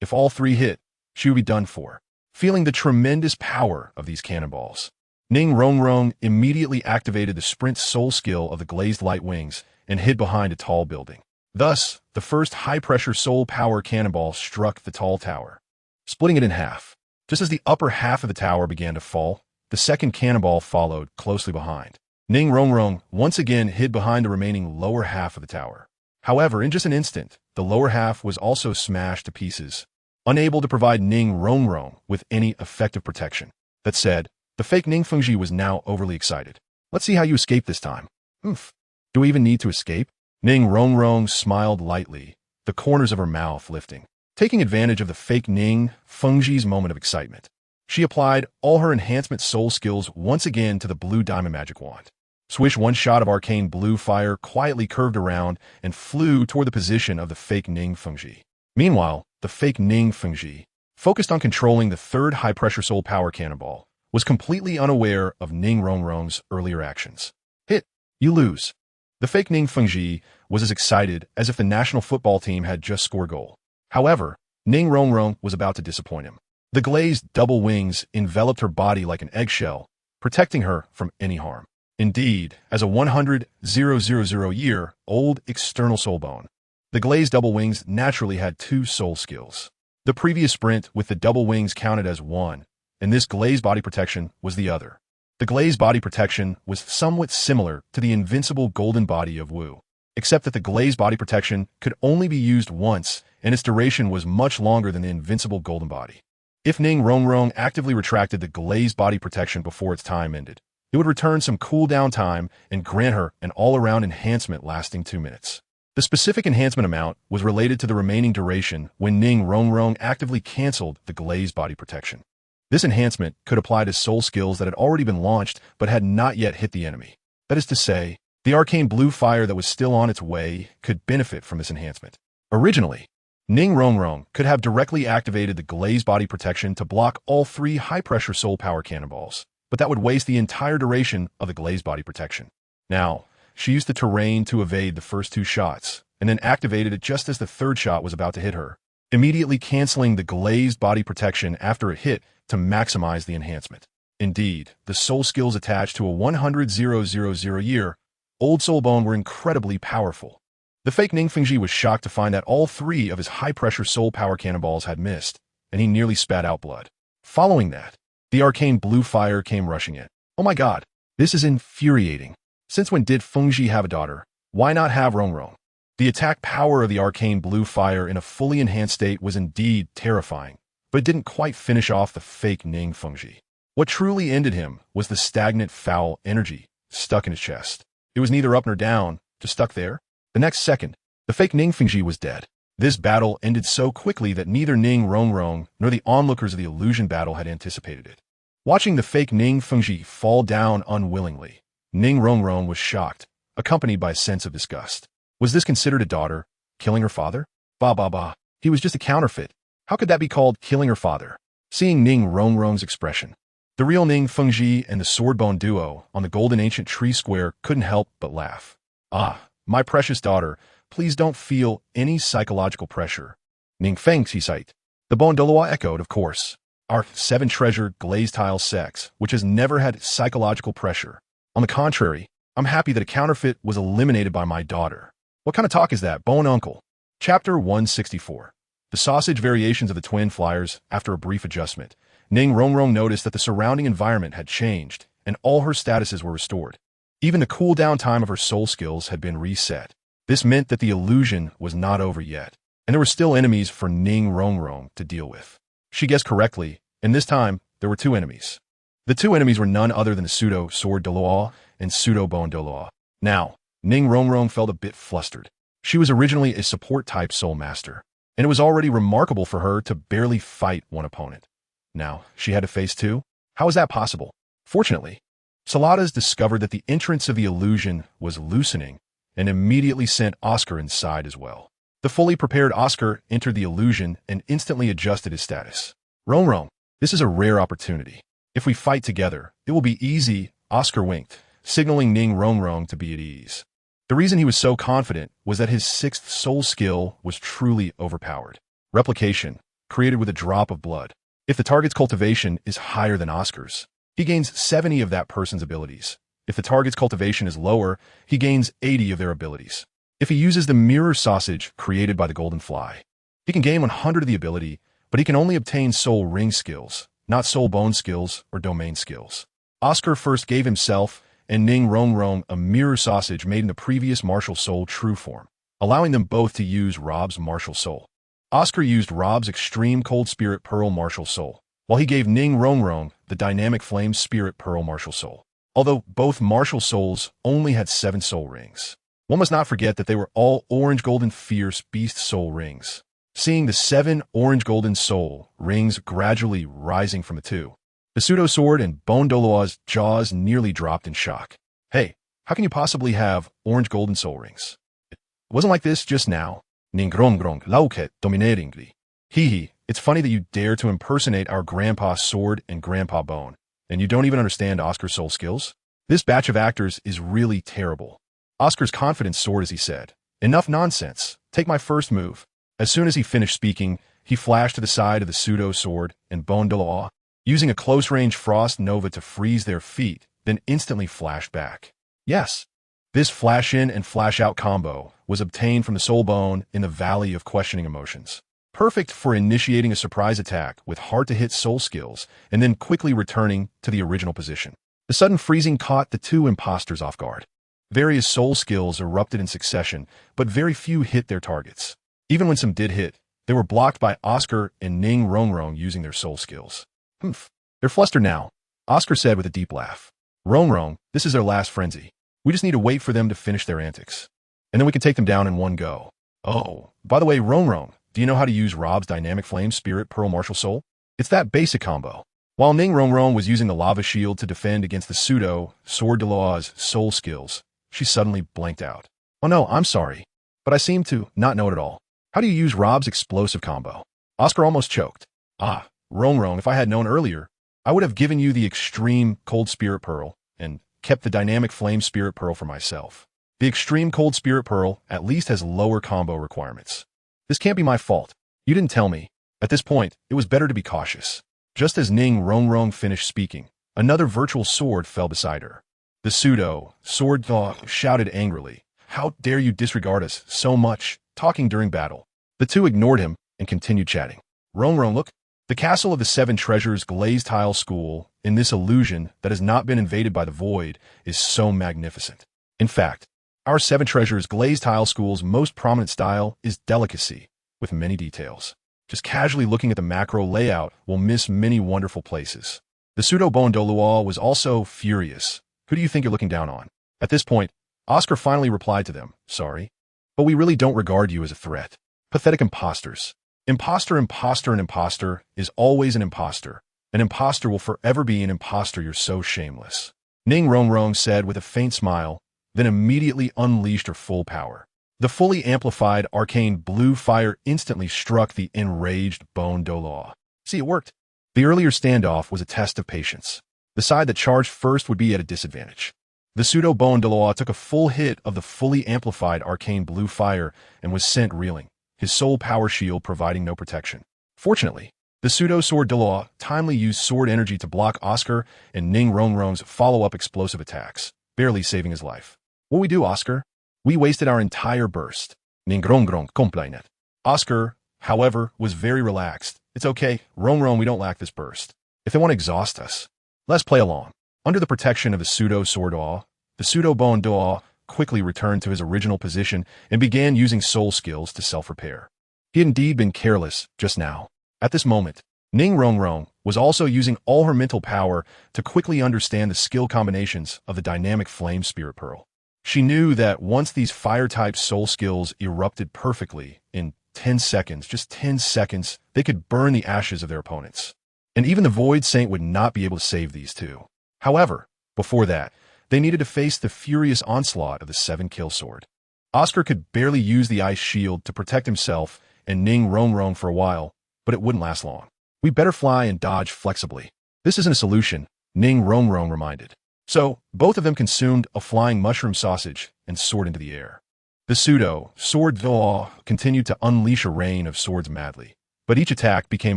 S1: If all 3 hit, she would be done for. Feeling the tremendous power of these cannonballs, Ning Rongrong immediately activated the sprint soul skill of the glazed light wings and hid behind a tall building. Thus, the first high-pressure soul power cannonball struck the tall tower, splitting it in half. Just as the upper half of the tower began to fall, the second cannonball followed closely behind. Ning Rongrong once again hid behind the remaining lower half of the tower. However, in just an instant, the lower half was also smashed to pieces, unable to provide Ning Rongrong with any effective protection. That said, the fake Ning Fengji was now overly excited. Let's see how you escape this time. Oomph. Do we even need to escape? Ning Rongrong smiled lightly, the corners of her mouth lifting. Taking advantage of the fake Ning Fengji's moment of excitement, she applied all her enhancement soul skills once again to the blue diamond magic wand. Swish, 1 shot of arcane blue fire quietly curved around and flew toward the position of the fake Ning Fengji. Meanwhile, the fake Ning Fengji, focused on controlling the 3rd high-pressure soul power cannonball, was completely unaware of Ning Rongrong's earlier actions. Hit. You lose. The fake Ning Fengji was as excited as if the national football team had just scored a goal. However, Ning Rongrong was about to disappoint him. The glazed double wings enveloped her body like an eggshell, protecting her from any harm. Indeed, as a 100,000-year-old external soul bone, the glazed double wings naturally had 2 soul skills. The previous sprint with the double wings counted as 1, and this glazed body protection was the other. The glazed body protection was somewhat similar to the invincible golden body of Wu, except that the glazed body protection could only be used once, and its duration was much longer than the invincible golden body. If Ning Rongrong actively retracted the glazed body protection before its time ended, It would return some cooldown time and grant her an all-around enhancement lasting 2 minutes. The specific enhancement amount was related to the remaining duration when Ning Rongrong actively cancelled the glazed body protection. This enhancement could apply to soul skills that had already been launched but had not yet hit the enemy. That is to say, the arcane blue fire that was still on its way could benefit from this enhancement. Originally, Ning Rongrong could have directly activated the glazed body protection to block all 3 high-pressure soul power cannonballs, but that would waste the entire duration of the glazed body protection. Now, she used the terrain to evade the first 2 shots, and then activated it just as the 3rd shot was about to hit her, immediately canceling the glazed body protection after it hit to maximize the enhancement. Indeed, the soul skills attached to a 100,000-year-old soul bone were incredibly powerful. The fake Ning Fengji was shocked to find that all 3 of his high-pressure soul power cannonballs had missed, and he nearly spat out blood. Following that, the arcane blue fire came rushing in. Oh my god, this is infuriating. Since when did Fengji have a daughter? Why not have Rongrong? The attack power of the arcane blue fire in a fully enhanced state was indeed terrifying, but it didn't quite finish off the fake Ning Fengji. What truly ended him was the stagnant foul energy stuck in his chest. It was neither up nor down, just stuck there. The next second, the fake Ning Fengji was dead. This battle ended so quickly that neither Ning Rongrong nor the onlookers of the illusion battle had anticipated it. Watching the fake Ning Fengji fall down unwillingly, Ning Rongrong was shocked, accompanied by a sense of disgust. Was this considered a daughter, killing her father? Bah. He was just a counterfeit. How could that be called killing her father? Seeing Ning Rongrong's expression, the real Ning Fengji and the sword-bone duo on the golden ancient tree square couldn't help but laugh. Ah, my precious daughter, please don't feel any psychological pressure. Ning Feng's sight. The bone Douluo echoed, of course. Our 7-treasured glazed tile sex, which has never had psychological pressure. On the contrary, I'm happy that a counterfeit was eliminated by my daughter. What kind of talk is that, bone uncle? Chapter 164. The sausage variations of the twin flyers. After a brief adjustment, Ning Rongrong noticed that the surrounding environment had changed, and all her statuses were restored. Even the cooldown time of her soul skills had been reset. This meant that the illusion was not over yet, and there were still enemies for Ning Rongrong to deal with. She guessed correctly, and this time, there were 2 enemies. The 2 enemies were none other than the pseudo-sword Douluo and pseudo-bone Douluo. Now, Ning Rongrong felt a bit flustered. She was originally a support-type soul master, and it was already remarkable for her to barely fight one opponent. Now, she had to face 2? How was that possible? Fortunately, Saladas discovered that the entrance of the illusion was loosening and immediately sent Oscar inside as well. The fully prepared Oscar entered the illusion and instantly adjusted his status. Rongrong, this is a rare opportunity. If we fight together, it will be easy, Oscar winked, signaling Ning Rongrong to be at ease. The reason he was so confident was that his 6th soul skill was truly overpowered. Replication, created with a drop of blood. If the target's cultivation is higher than Oscar's, he gains 70 of that person's abilities. If the target's cultivation is lower, he gains 80 of their abilities. If he uses the mirror sausage created by the golden fly, he can gain 100 of the ability, but he can only obtain soul ring skills, not soul bone skills or domain skills. Oscar first gave himself and Ning Rongrong a mirror sausage made in the previous martial soul true form, allowing them both to use Rob's martial soul. Oscar used Rob's extreme cold spirit pearl martial soul, while he gave Ning Rongrong the dynamic flame spirit pearl martial soul. Although both martial souls only had 7 soul rings, one must not forget that they were all orange golden fierce beast soul rings. Seeing the 7 orange golden soul rings gradually rising from the 2, the pseudo-sword and bone Douluo's jaws nearly dropped in shock. Hey, how can you possibly have orange golden soul rings? It wasn't like this just now. Ning Rongrong lauket dominatingly. Hee, it's funny that you dare to impersonate our grandpa sword and grandpa bone, and you don't even understand Oscar's soul skills? This batch of actors is really terrible. Oscar's confidence soared as he said, "Enough nonsense. Take my first move." As soon as he finished speaking, he flashed to the side of the pseudo-sword and bone Douluo, using a close-range frost nova to freeze their feet, then instantly flashed back. Yes, this flash-in and flash-out combo was obtained from the soul bone in the Valley of Questioning Emotions. Perfect for initiating a surprise attack with hard-to-hit soul skills and then quickly returning to the original position. The sudden freezing caught the 2 imposters off guard. Various soul skills erupted in succession, but very few hit their targets. Even when some did hit, they were blocked by Oscar and Ning Rongrong using their soul skills. They're flustered now, Oscar said with a deep laugh. Rongrong, this is their last frenzy. We just need to wait for them to finish their antics. And then we can take them down in one go. Oh, by the way, Rongrong, do you know how to use Rob's Dynamic Flame Spirit Pearl Martial Soul? It's that basic combo. While Ning Rongrong was using the lava shield to defend against the pseudo Sword Douluo's soul skills, she suddenly blanked out. Oh no, I'm sorry, but I seem to not know it at all. How do you use Rob's explosive combo? Oscar almost choked. Ah, Rongrong, if I had known earlier, I would have given you the extreme Cold Spirit Pearl and kept the Dynamic Flame Spirit Pearl for myself. The extreme Cold Spirit Pearl at least has lower combo requirements. This can't be my fault. You didn't tell me. At this point, it was better to be cautious. Just as Ning Rongrong finished speaking, another virtual sword fell beside her. The pseudo sword dog shouted angrily, "How dare you disregard us so much, talking during battle?" The two ignored him and continued chatting. Rongrong, look, the castle of the Seven Treasures glazed tile school, in this illusion that has not been invaded by the void, is so magnificent. In fact, our Seven Treasures glazed tile school's most prominent style is delicacy, with many details. Just casually looking at the macro layout will miss many wonderful places. The pseudo-Bon Douluo was also furious. Who do you think you're looking down on? At this point, Oscar finally replied to them, sorry, but we really don't regard you as a threat. Pathetic imposters. Imposter, imposter, and imposter is always an imposter. An imposter will forever be an imposter. You're so shameless. Ning Rongrong said with a faint smile, then immediately unleashed her full power. The fully amplified arcane blue fire instantly struck the enraged Bon Douluo. See, it worked. The earlier standoff was a test of patience. The side that charged first would be at a disadvantage. The pseudo Bon Douluo took a full hit of the fully amplified arcane blue fire and was sent reeling, his soul power shield providing no protection. Fortunately, the pseudo sword Douluo timely used sword energy to block Oscar and Ning Rongrong's follow-up explosive attacks, barely saving his life. What we do, Oscar? We wasted our entire burst. Ning Rongrong complained. Oscar, however, was very relaxed. It's okay, Rongrong, we don't lack this burst. If they want to exhaust us, let's play along. Under the protection of the pseudo sword Douluo, the pseudo Bon Douluo quickly returned to his original position and began using soul skills to self-repair. He had indeed been careless just now. At this moment, Ning Rongrong was also using all her mental power to quickly understand the skill combinations of the dynamic flame spirit pearl. She knew that once these fire-type soul skills erupted perfectly, in 10 seconds, just 10 seconds, they could burn the ashes of their opponents. And even the Void Saint would not be able to save these two. However, before that, they needed to face the furious onslaught of the 7-kill sword. Oscar could barely use the ice shield to protect himself and Ning Rongrong for a while, but it wouldn't last long. We better fly and dodge flexibly. This isn't a solution, Ning Rongrong reminded. So, both of them consumed a flying mushroom sausage and soared into the air. The pseudo sword Douluo continued to unleash a rain of swords madly, but each attack became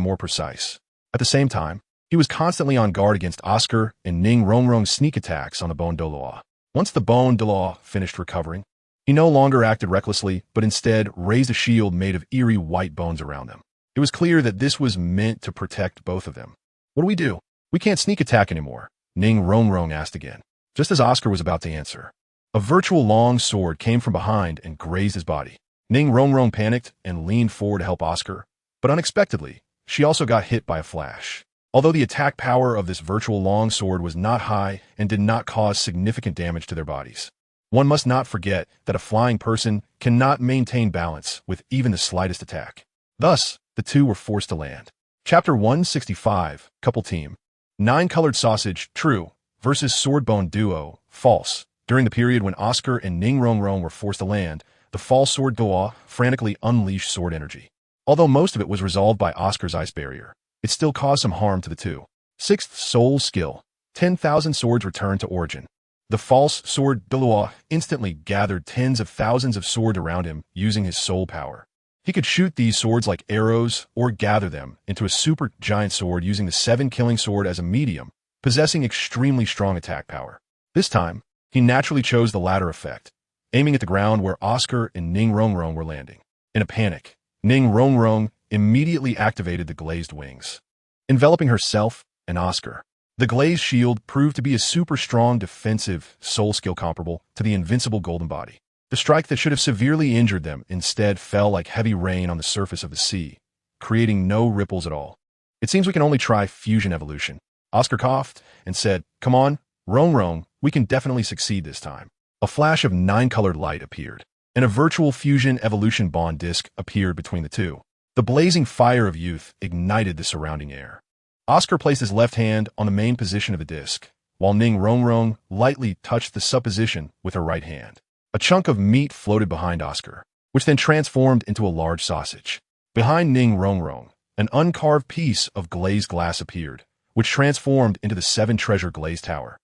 S1: more precise. At the same time, he was constantly on guard against Oscar and Ning Rongrong's sneak attacks on the Bon Douluo. Once the Bon Douluo finished recovering, he no longer acted recklessly, but instead raised a shield made of eerie white bones around them. It was clear that this was meant to protect both of them. What do we do? We can't sneak attack anymore, Ning Rongrong asked again, just as Oscar was about to answer. A virtual long sword came from behind and grazed his body. Ning Rongrong panicked and leaned forward to help Oscar, but unexpectedly, she also got hit by a flash. Although the attack power of this virtual long sword was not high and did not cause significant damage to their bodies, one must not forget that a flying person cannot maintain balance with even the slightest attack. Thus, the two were forced to land. Chapter 165, Couple Team. 9-colored sausage, true, versus Swordbone Duo, false. During the period when Oscar and Ning Rongrong were forced to land, the false sword Douluo frantically unleashed sword energy. Although most of it was resolved by Oscar's ice barrier, it still caused some harm to the two. 6th soul skill. 10,000 swords returned to origin. The false sword Douluo instantly gathered tens of thousands of swords around him using his soul power. He could shoot these swords like arrows or gather them into a super giant sword using the 7-killing sword as a medium, possessing extremely strong attack power. This time, he naturally chose the latter effect, aiming at the ground where Oscar and Ning Rongrong were landing. In a panic, Ning Rongrong immediately activated the glazed wings, enveloping herself and Oscar. The glazed shield proved to be a super strong defensive soul skill comparable to the invincible golden body. The strike that should have severely injured them instead fell like heavy rain on the surface of the sea, creating no ripples at all. It seems we can only try fusion evolution. Oscar coughed and said, "Come on, Rongrong, we can definitely succeed this time. A flash of 9-colored light appeared, and a virtual fusion evolution bond disk appeared between the two. The blazing fire of youth ignited the surrounding air. Oscar placed his left hand on the main position of the disk, while Ning Rongrong lightly touched the supposition with her right hand. A chunk of meat floated behind Oscar, which then transformed into a large sausage. Behind Ning Rongrong, an uncarved piece of glazed glass appeared, which transformed into the 7-treasure glazed tower.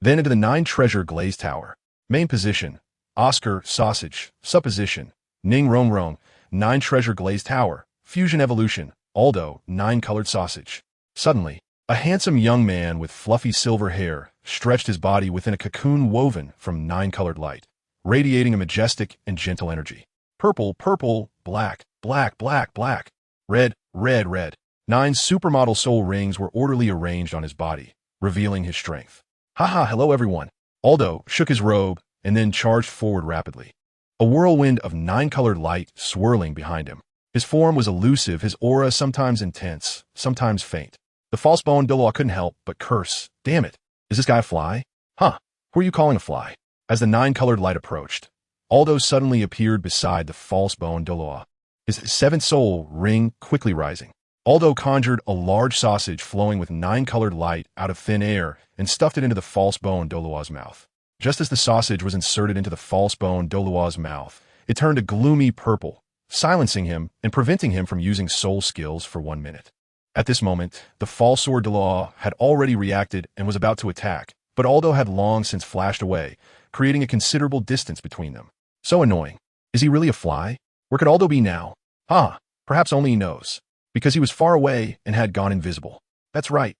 S1: Then into the 9-treasure glazed tower. Main position, Oscar, sausage, supposition, Ning Rongrong, 9-treasure glazed tower, fusion evolution, Aldo, 9-colored sausage. Suddenly, a handsome young man with fluffy silver hair stretched his body within a cocoon woven from 9-colored light, radiating a majestic and gentle energy. Purple, purple, black, black, black, black, red, red, red. 9 supermodel soul rings were orderly arranged on his body, revealing his strength. Haha, hello everyone. Aldo shook his robe and then charged forward rapidly. A whirlwind of 9-colored light swirling behind him. His form was elusive, his aura sometimes intense, sometimes faint. The false bone Douluo couldn't help but curse. Damn it. Is this guy a fly? Huh. Who are you calling a fly? As the 9-colored light approached, Aldo suddenly appeared beside the false bone Douluo, his 7th soul ring quickly rising. Aldo conjured a large sausage flowing with 9-colored light out of thin air and stuffed it into the false bone Douluo's mouth. Just as the sausage was inserted into the false bone Douluo's mouth, it turned a gloomy purple, silencing him and preventing him from using soul skills for 1 minute. At this moment, the false sword Douluo had already reacted and was about to attack, but Aldo had long since flashed away, creating a considerable distance between them. So annoying. Is he really a fly? Where could Aldo be now? Perhaps only he knows. Because he was far away and had gone invisible. That's right.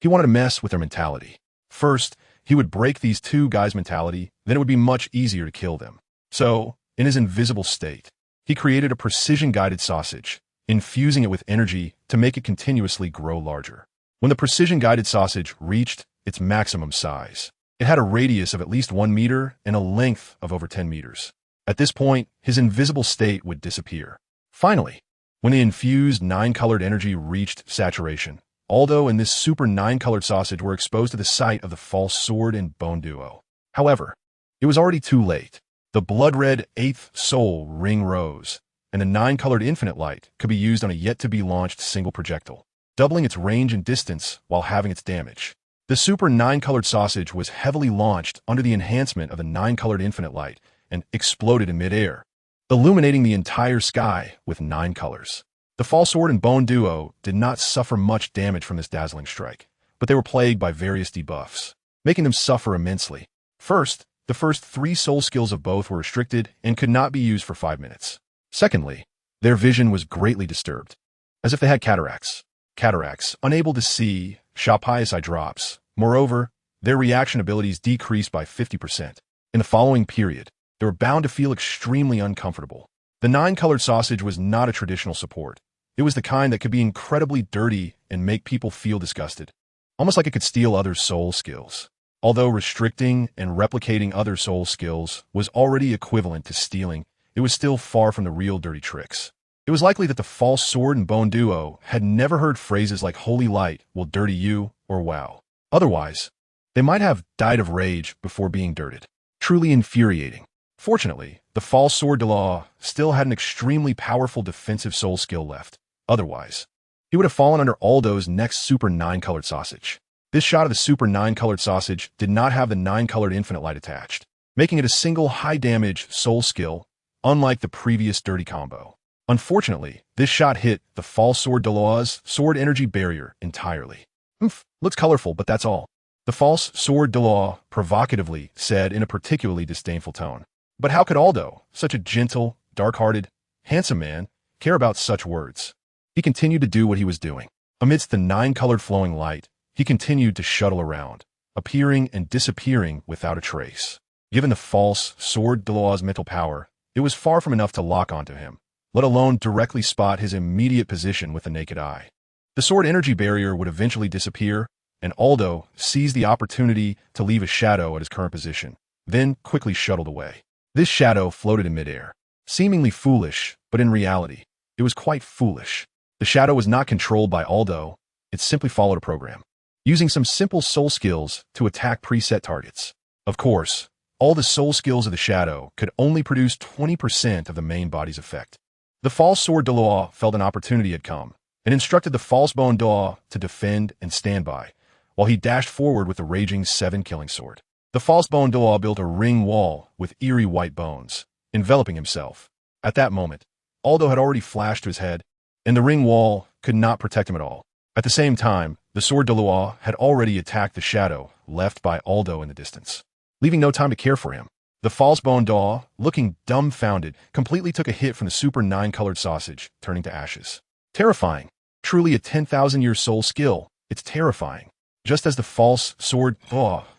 S1: He wanted to mess with their mentality. First, he would break these two guys' mentality, then it would be much easier to kill them. So, in his invisible state, he created a precision-guided sausage, infusing it with energy to make it continuously grow larger. When the precision-guided sausage reached its maximum size, it had a radius of at least 1 meter and a length of over 10 meters. At this point, his invisible state would disappear. Finally, when the infused 9-colored energy reached saturation, Aldo and this super 9-colored sausage were exposed to the sight of the false sword and bone duo. However, it was already too late. The blood-red 8th soul ring rose, and the 9-colored infinite light could be used on a yet-to-be-launched single projectile, doubling its range and distance while having its damage. The super 9-colored sausage was heavily launched under the enhancement of the 9-colored infinite light and exploded in midair, illuminating the entire sky with 9 colors. The false sword and bone duo did not suffer much damage from this dazzling strike, but they were plagued by various debuffs, making them suffer immensely. First, the first 3 soul skills of both were restricted and could not be used for 5 minutes. Secondly, their vision was greatly disturbed, as if they had cataracts. Cataracts, unable to see, Xiao eye drops. Moreover, their reaction abilities decreased by 50%. In the following period, they were bound to feel extremely uncomfortable. The 9-colored sausage was not a traditional support. It was the kind that could be incredibly dirty and make people feel disgusted, almost like it could steal others' soul skills. Although restricting and replicating other soul skills was already equivalent to stealing, it was still far from the real dirty tricks. It was likely that the false sword and bone duo had never heard phrases like holy light will dirty you or wow. Otherwise, they might have died of rage before being dirted. Truly infuriating. Fortunately, the false sword Douluo still had an extremely powerful defensive soul skill left. Otherwise, he would have fallen under Aldo's next super 9-colored sausage. This shot of the super 9-colored sausage did not have the 9-colored infinite light attached, making it a single high-damage soul skill, unlike the previous dirty combo. Unfortunately, this shot hit the false sword Douluo's sword energy barrier entirely. Looks colorful, but that's all. The false sword Douluo provocatively said in a particularly disdainful tone. But how could Aldo, such a gentle, dark-hearted, handsome man, care about such words? He continued to do what he was doing. Amidst the 9-colored flowing light, he continued to shuttle around, appearing and disappearing without a trace. Given the false sword Douluo's mental power, it was far from enough to lock onto him, let alone directly spot his immediate position with the naked eye. The sword energy barrier would eventually disappear, and Aldo seized the opportunity to leave a shadow at his current position, then quickly shuttled away. This shadow floated in midair, seemingly foolish, but in reality, it was quite foolish. The shadow was not controlled by Aldo, it simply followed a program. using some simple soul skills to attack preset targets. Of course, all the soul skills of the shadow could only produce 20% of the main body's effect. The false sword Douluo felt an opportunity had come, and instructed the false bone Douluo to defend and stand by, while he dashed forward with the raging 7-killing sword. The false bone Douluo built a ring wall with eerie white bones, enveloping himself. At that moment, Aldo had already flashed to his head, and the ring wall could not protect him at all. At the same time, the sword Douluo had already attacked the shadow left by Aldo in the distance, leaving no time to care for him. The false bone Douluo, looking dumbfounded, completely took a hit from the super 9-colored sausage, turning to ashes. Terrifying. Truly a 10,000-year soul skill. It's terrifying. Just as the false sword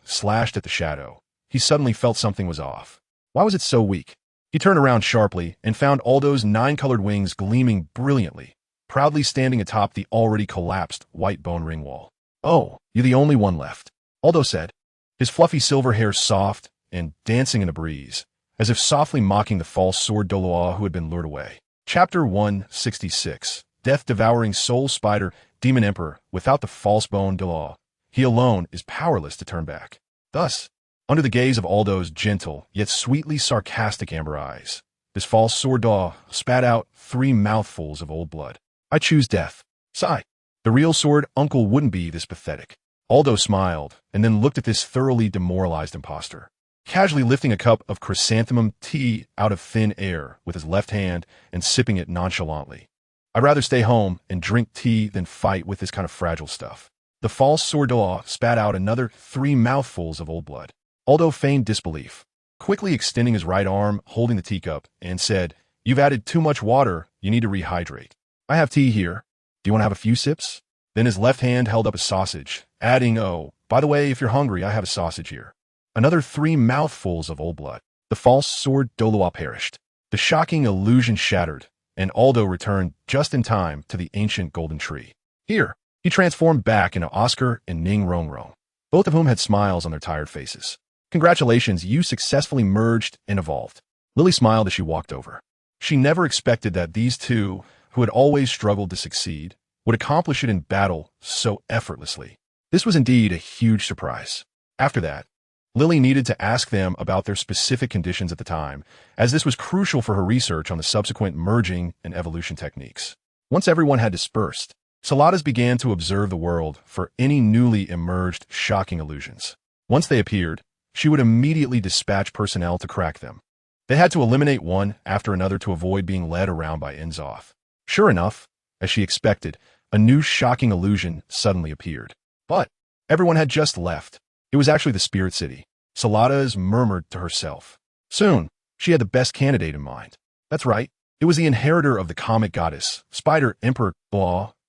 S1: slashed at the shadow, he suddenly felt something was off. Why was it so weak? He turned around sharply and found Aldo's 9-colored wings gleaming brilliantly, proudly standing atop the already collapsed white bone ring wall. "Oh, you're the only one left," Aldo said, his fluffy silver hair soft and dancing in the breeze, as if softly mocking the false sword Douluo who had been lured away. Chapter 166. Death-devouring soul spider, demon emperor. Without the false bone Douluo, he alone is powerless to turn back. Thus, under the gaze of Aldo's gentle yet sweetly sarcastic amber eyes, this false sword Douluo spat out 3 mouthfuls of old blood. "I choose death." Sigh. The real sword uncle wouldn't be this pathetic. Aldo smiled and then looked at this thoroughly demoralized imposter, casually lifting a cup of chrysanthemum tea out of thin air with his left hand and sipping it nonchalantly. "I'd rather stay home and drink tea than fight with this kind of fragile stuff." The false sword Douluo spat out another 3 mouthfuls of old blood. Aldo feigned disbelief, quickly extending his right arm, holding the teacup, and said, "You've added too much water. You need to rehydrate. I have tea here. Do you want to have a few sips?" Then his left hand held up a sausage, adding, "Oh, by the way, if you're hungry, I have a sausage here." Another 3 mouthfuls of old blood. The false sword Douluo perished. The shocking illusion shattered, and Aldo returned just in time to the ancient golden tree. Here, he transformed back into Oscar and Ning Rongrong, both of whom had smiles on their tired faces. "Congratulations, you successfully merged and evolved." Lili smiled as she walked over. She never expected that these two, who had always struggled to succeed, would accomplish it in battle so effortlessly. This was indeed a huge surprise. After that, Lili needed to ask them about their specific conditions at the time, as this was crucial for her research on the subsequent merging and evolution techniques. Once everyone had dispersed, Saladas began to observe the world for any newly emerged shocking illusions. Once they appeared, she would immediately dispatch personnel to crack them. They had to eliminate one after another to avoid being led around by Enzoth. Sure enough, as she expected, a new shocking illusion suddenly appeared. But everyone had just left. It was actually the Spirit City. Saladas murmured to herself. Soon, she had the best candidate in mind. That's right, it was the inheritor of the comic goddess, Spider Emperor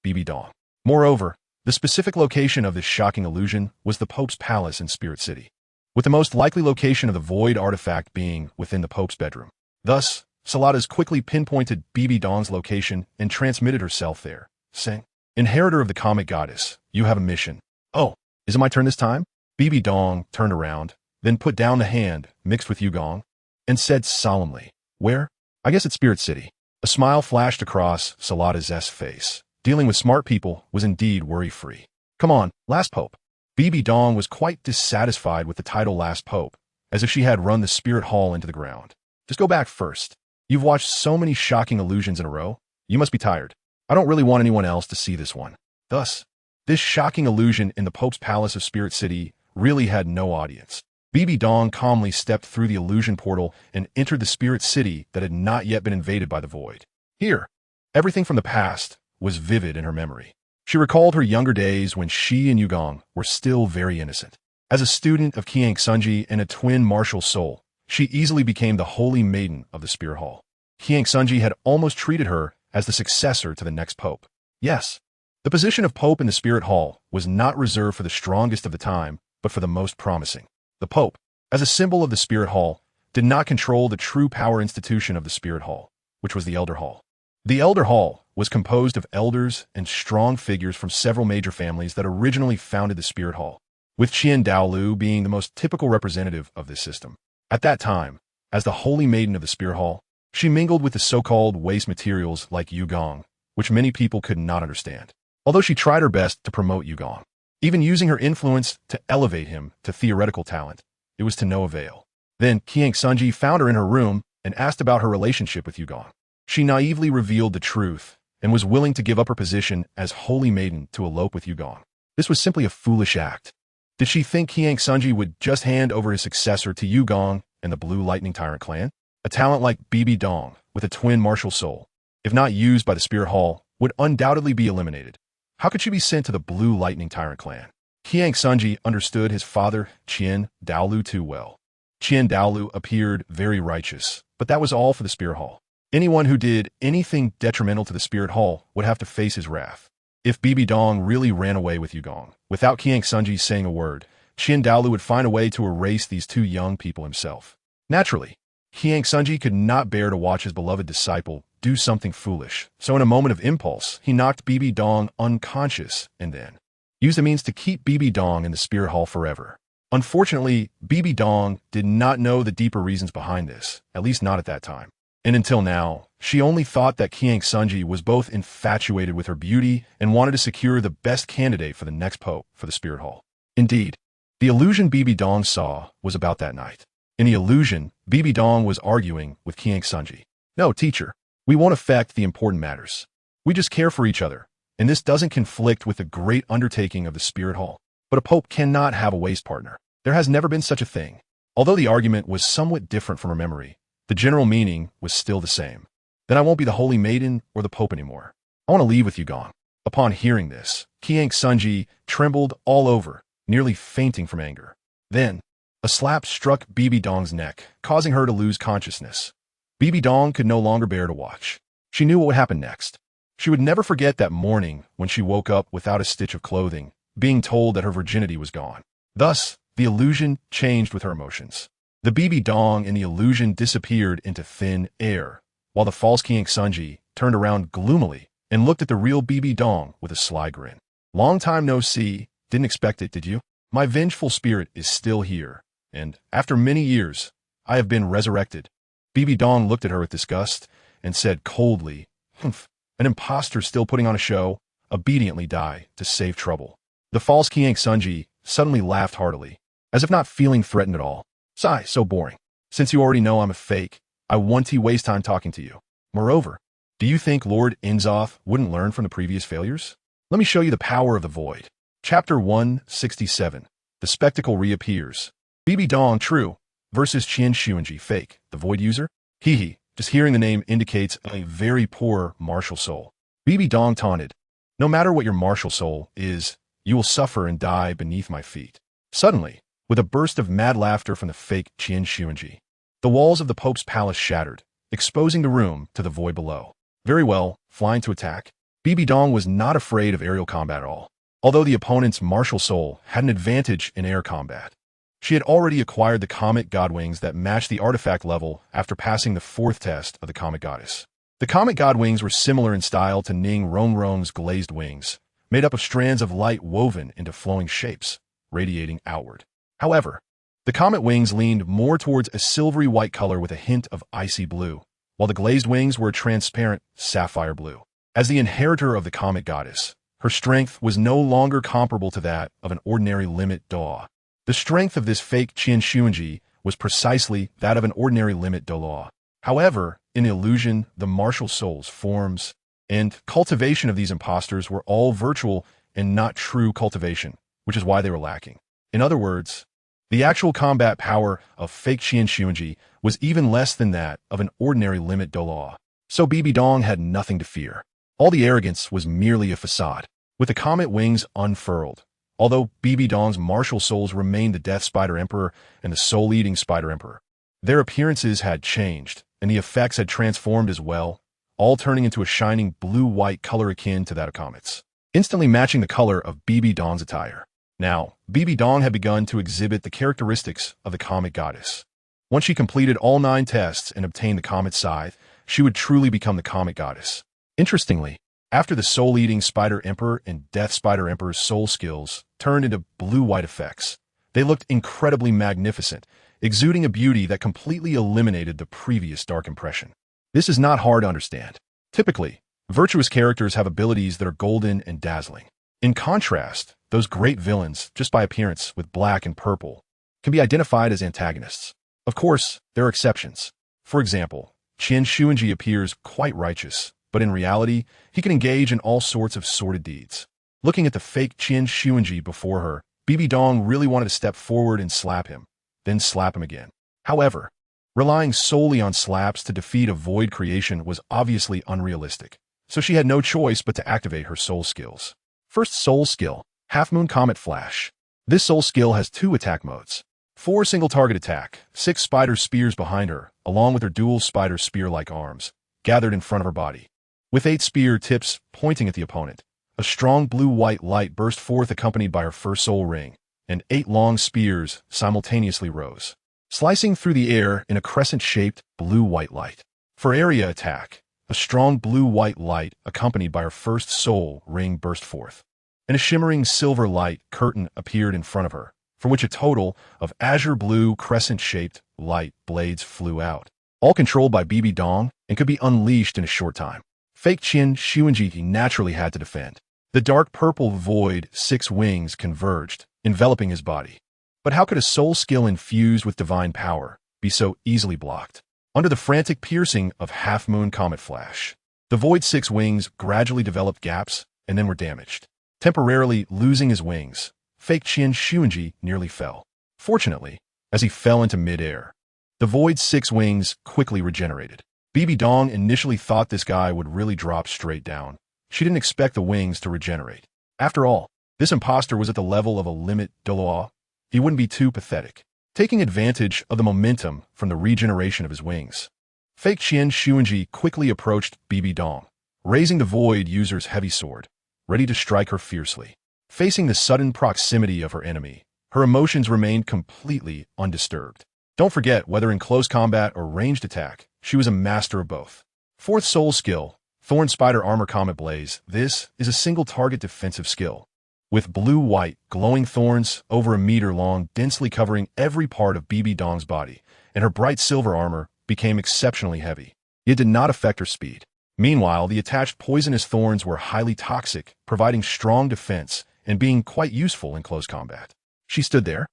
S1: Bibi Dong. Moreover, the specific location of this shocking illusion was the Pope's palace in Spirit City, with the most likely location of the void artifact being within the Pope's bedroom. Thus, Saladas quickly pinpointed Bibi Dong's location and transmitted herself there, saying, "Inheritor of the comic goddess, you have a mission." "Oh, is it my turn this time?" Bibi Dong turned around, then put down the hand mixed with Yugong, and said solemnly, "Where?" "I guess it's Spirit City." A smile flashed across Saladas' face. Dealing with smart people was indeed worry-free. "Come on, last pope." Bibi Dong was quite dissatisfied with the title last pope, as if she had run the spirit hall into the ground. "Just go back first. You've watched so many shocking illusions in a row. You must be tired. I don't really want anyone else to see this one." Thus, this shocking illusion in the Pope's Palace of Spirit City really had no audience. Bibi Dong calmly stepped through the illusion portal and entered the Spirit City that had not yet been invaded by the void. Here, everything from the past was vivid in her memory. She recalled her younger days when she and Yugong were still very innocent. As a student of Xiangsunji and a twin martial soul, she easily became the holy maiden of the Spirit Hall. Xiangsunji had almost treated her as the successor to the next pope. Yes, the position of pope in the Spirit Hall was not reserved for the strongest of the time, but for the most promising. The pope, as a symbol of the Spirit Hall, did not control the true power institution of the Spirit Hall, which was the Elder Hall. The Elder Hall was composed of elders and strong figures from several major families that originally founded the Spirit Hall, with Qian Douluo being the most typical representative of this system. At that time, as the holy maiden of the Spirit Hall, she mingled with the so-called waste materials like Yugong, which many people could not understand, although she tried her best to promote Yugong. even using her influence to elevate him to theoretical talent. It was to no avail. Then Xiao found her in her room and asked about her relationship with Yugong. She naively revealed the truth and was willing to give up her position as holy maiden to elope with Yugong. This was simply a foolish act. Did she think Xiao would just hand over his successor to Yugong and the Blue Lightning Tyrant clan? A talent like Bibi Dong, with a twin martial soul, if not used by the Spirit Hall, would undoubtedly be eliminated. How could she be sent to the Blue Lightning Tyrant clan? Xiao understood his father, Douluo, too well. Douluo appeared very righteous, but that was all for the Spirit Hall. Anyone who did anything detrimental to the Spirit Hall would have to face his wrath. If Bibi Dong really ran away with Yugong, without Xiao saying a word, Douluo would find a way to erase these two young people himself. Naturally, Xiao could not bear to watch his beloved disciple do something foolish, so in a moment of impulse, he knocked Bibi Dong unconscious and then used the means to keep Bibi Dong in the Spirit Hall forever. Unfortunately, Bibi Dong did not know the deeper reasons behind this, at least not at that time. And until now, she only thought that Xiao was both infatuated with her beauty and wanted to secure the best candidate for the next pope for the Spirit Hall. Indeed, the illusion Bibi Dong saw was about that night. In the illusion, Bibi Dong was arguing with Xiao. No, teacher, we won't affect the important matters. We just care for each other, and this doesn't conflict with the great undertaking of the Spirit Hall. But a pope cannot have a waist partner. There has never been such a thing. Although the argument was somewhat different from her memory, the general meaning was still the same. Then I won't be the holy maiden or the pope anymore. I want to leave with Yugong. Upon hearing this, Xiao trembled all over, nearly fainting from anger. Then, a slap struck Bibi Dong's neck, causing her to lose consciousness. Bibi Dong could no longer bear to watch. She knew what would happen next. She would never forget that morning when she woke up without a stitch of clothing, being told that her virginity was gone. Thus, the illusion changed with her emotions. The Bibi Dong in the illusion disappeared into thin air, while the false Xiao turned around gloomily and looked at the real Bibi Dong with a sly grin. Long time no see, didn't expect it, did you? My vengeful spirit is still here, and after many years, I have been resurrected. Bibi Dong looked at her with disgust and said coldly, "Humph, an impostor still putting on a show, obediently die to save trouble." The false Xiao suddenly laughed heartily, as if not feeling threatened at all. Sigh, so boring. Since you already know I'm a fake, I won't waste time talking to you. Moreover, do you think Lord Inzoth wouldn't learn from the previous failures? Let me show you the power of the void. Chapter 167. The spectacle reappears. Bibi Dong true versus Chenxiang fake, the void user? Hee, just hearing the name indicates a very poor martial soul. Bibi Dong taunted, "No matter what your martial soul is, you will suffer and die beneath my feet." Suddenly, with a burst of mad laughter from the fake Chenxiang, the walls of the Pope's palace shattered, exposing the room to the void below. Very well, flying to attack. Bibi Dong was not afraid of aerial combat at all, although the opponent's martial soul had an advantage in air combat. She had already acquired the Comet God Wings that matched the artifact level after passing the 4th test of the Comet Goddess. The Comet God Wings were similar in style to Ning Rongrong's glazed wings, made up of strands of light woven into flowing shapes, radiating outward. However, the Comet Wings leaned more towards a silvery white color with a hint of icy blue, while the glazed wings were a transparent sapphire blue. As the inheritor of the Comet Goddess, her strength was no longer comparable to that of an ordinary limit Douluo. The strength of this fake Chenxiang was precisely that of an ordinary limit Douluo. However, in the illusion, the martial souls, forms, and cultivation of these impostors were all virtual and not true cultivation, which is why they were lacking. In other words, the actual combat power of fake Chenxiang was even less than that of an ordinary limit Douluo. So Bibi Dong had nothing to fear. All the arrogance was merely a facade, with the Comet Wings unfurled. Although Bibi Dong's martial souls remained the Death Spider Emperor and the Soul-Eating Spider Emperor, their appearances had changed, and the effects had transformed as well, all turning into a shining blue-white color akin to that of comets, instantly matching the color of Bibi Dong's attire. Now, Bibi Dong had begun to exhibit the characteristics of the Comet Goddess. Once she completed all 9 tests and obtained the Comet Scythe, she would truly become the Comet Goddess. Interestingly, after the Soul-Eating Spider Emperor and Death Spider Emperor's soul skills turned into blue-white effects, they looked incredibly magnificent, exuding a beauty that completely eliminated the previous dark impression. This is not hard to understand. Typically, virtuous characters have abilities that are golden and dazzling. In contrast, those great villains, just by appearance with black and purple, can be identified as antagonists. Of course, there are exceptions. For example, Chenxiang appears quite righteous, but in reality, he can engage in all sorts of sordid deeds. Looking at the fake Chenxiang before her, Bibi Dong really wanted to step forward and slap him, then slap him again. However, relying solely on slaps to defeat a void creation was obviously unrealistic, so she had no choice but to activate her soul skills. First soul skill, Half Moon Comet Flash. This soul skill has 2 attack modes. 4 single target attack, 6 spider spears behind her, along with her dual spider spear-like arms, gathered in front of her body. With 8 spear tips pointing at the opponent, a strong blue-white light burst forth accompanied by her first soul ring, and 8 long spears simultaneously rose, slicing through the air in a crescent-shaped blue-white light. For area attack, a strong blue-white light accompanied by her first soul ring burst forth, and a shimmering silver light curtain appeared in front of her, from which a total of azure blue crescent-shaped light blades flew out, all controlled by Bibi Dong and could be unleashed in a short time. Fake Chenxiang naturally had to defend. The dark purple void 6 wings converged, enveloping his body. But how could a soul skill infused with divine power be so easily blocked? Under the frantic piercing of Half Moon Comet Flash, the void 6 wings gradually developed gaps and then were damaged. Temporarily losing his wings, fake Chenxiang nearly fell. Fortunately, as he fell into mid-air, the void 6 wings quickly regenerated. Bibi Dong initially thought this guy would really drop straight down. She didn't expect the wings to regenerate. After all, this imposter was at the level of a limit Douluo. He wouldn't be too pathetic, taking advantage of the momentum from the regeneration of his wings. Fake Chenxiang quickly approached Bibi Dong, raising the void user's heavy sword, ready to strike her fiercely. Facing the sudden proximity of her enemy, her emotions remained completely undisturbed. Don't forget, whether in close combat or ranged attack, she was a master of both. Fourth soul skill, Thorn Spider Armor Comet Blaze. This is a single target defensive skill, with blue-white, glowing thorns over 1 meter long densely covering every part of Bibi Dong's body, and her bright silver armor became exceptionally heavy. It did not affect her speed. Meanwhile, the attached poisonous thorns were highly toxic, providing strong defense and being quite useful in close combat. She stood there,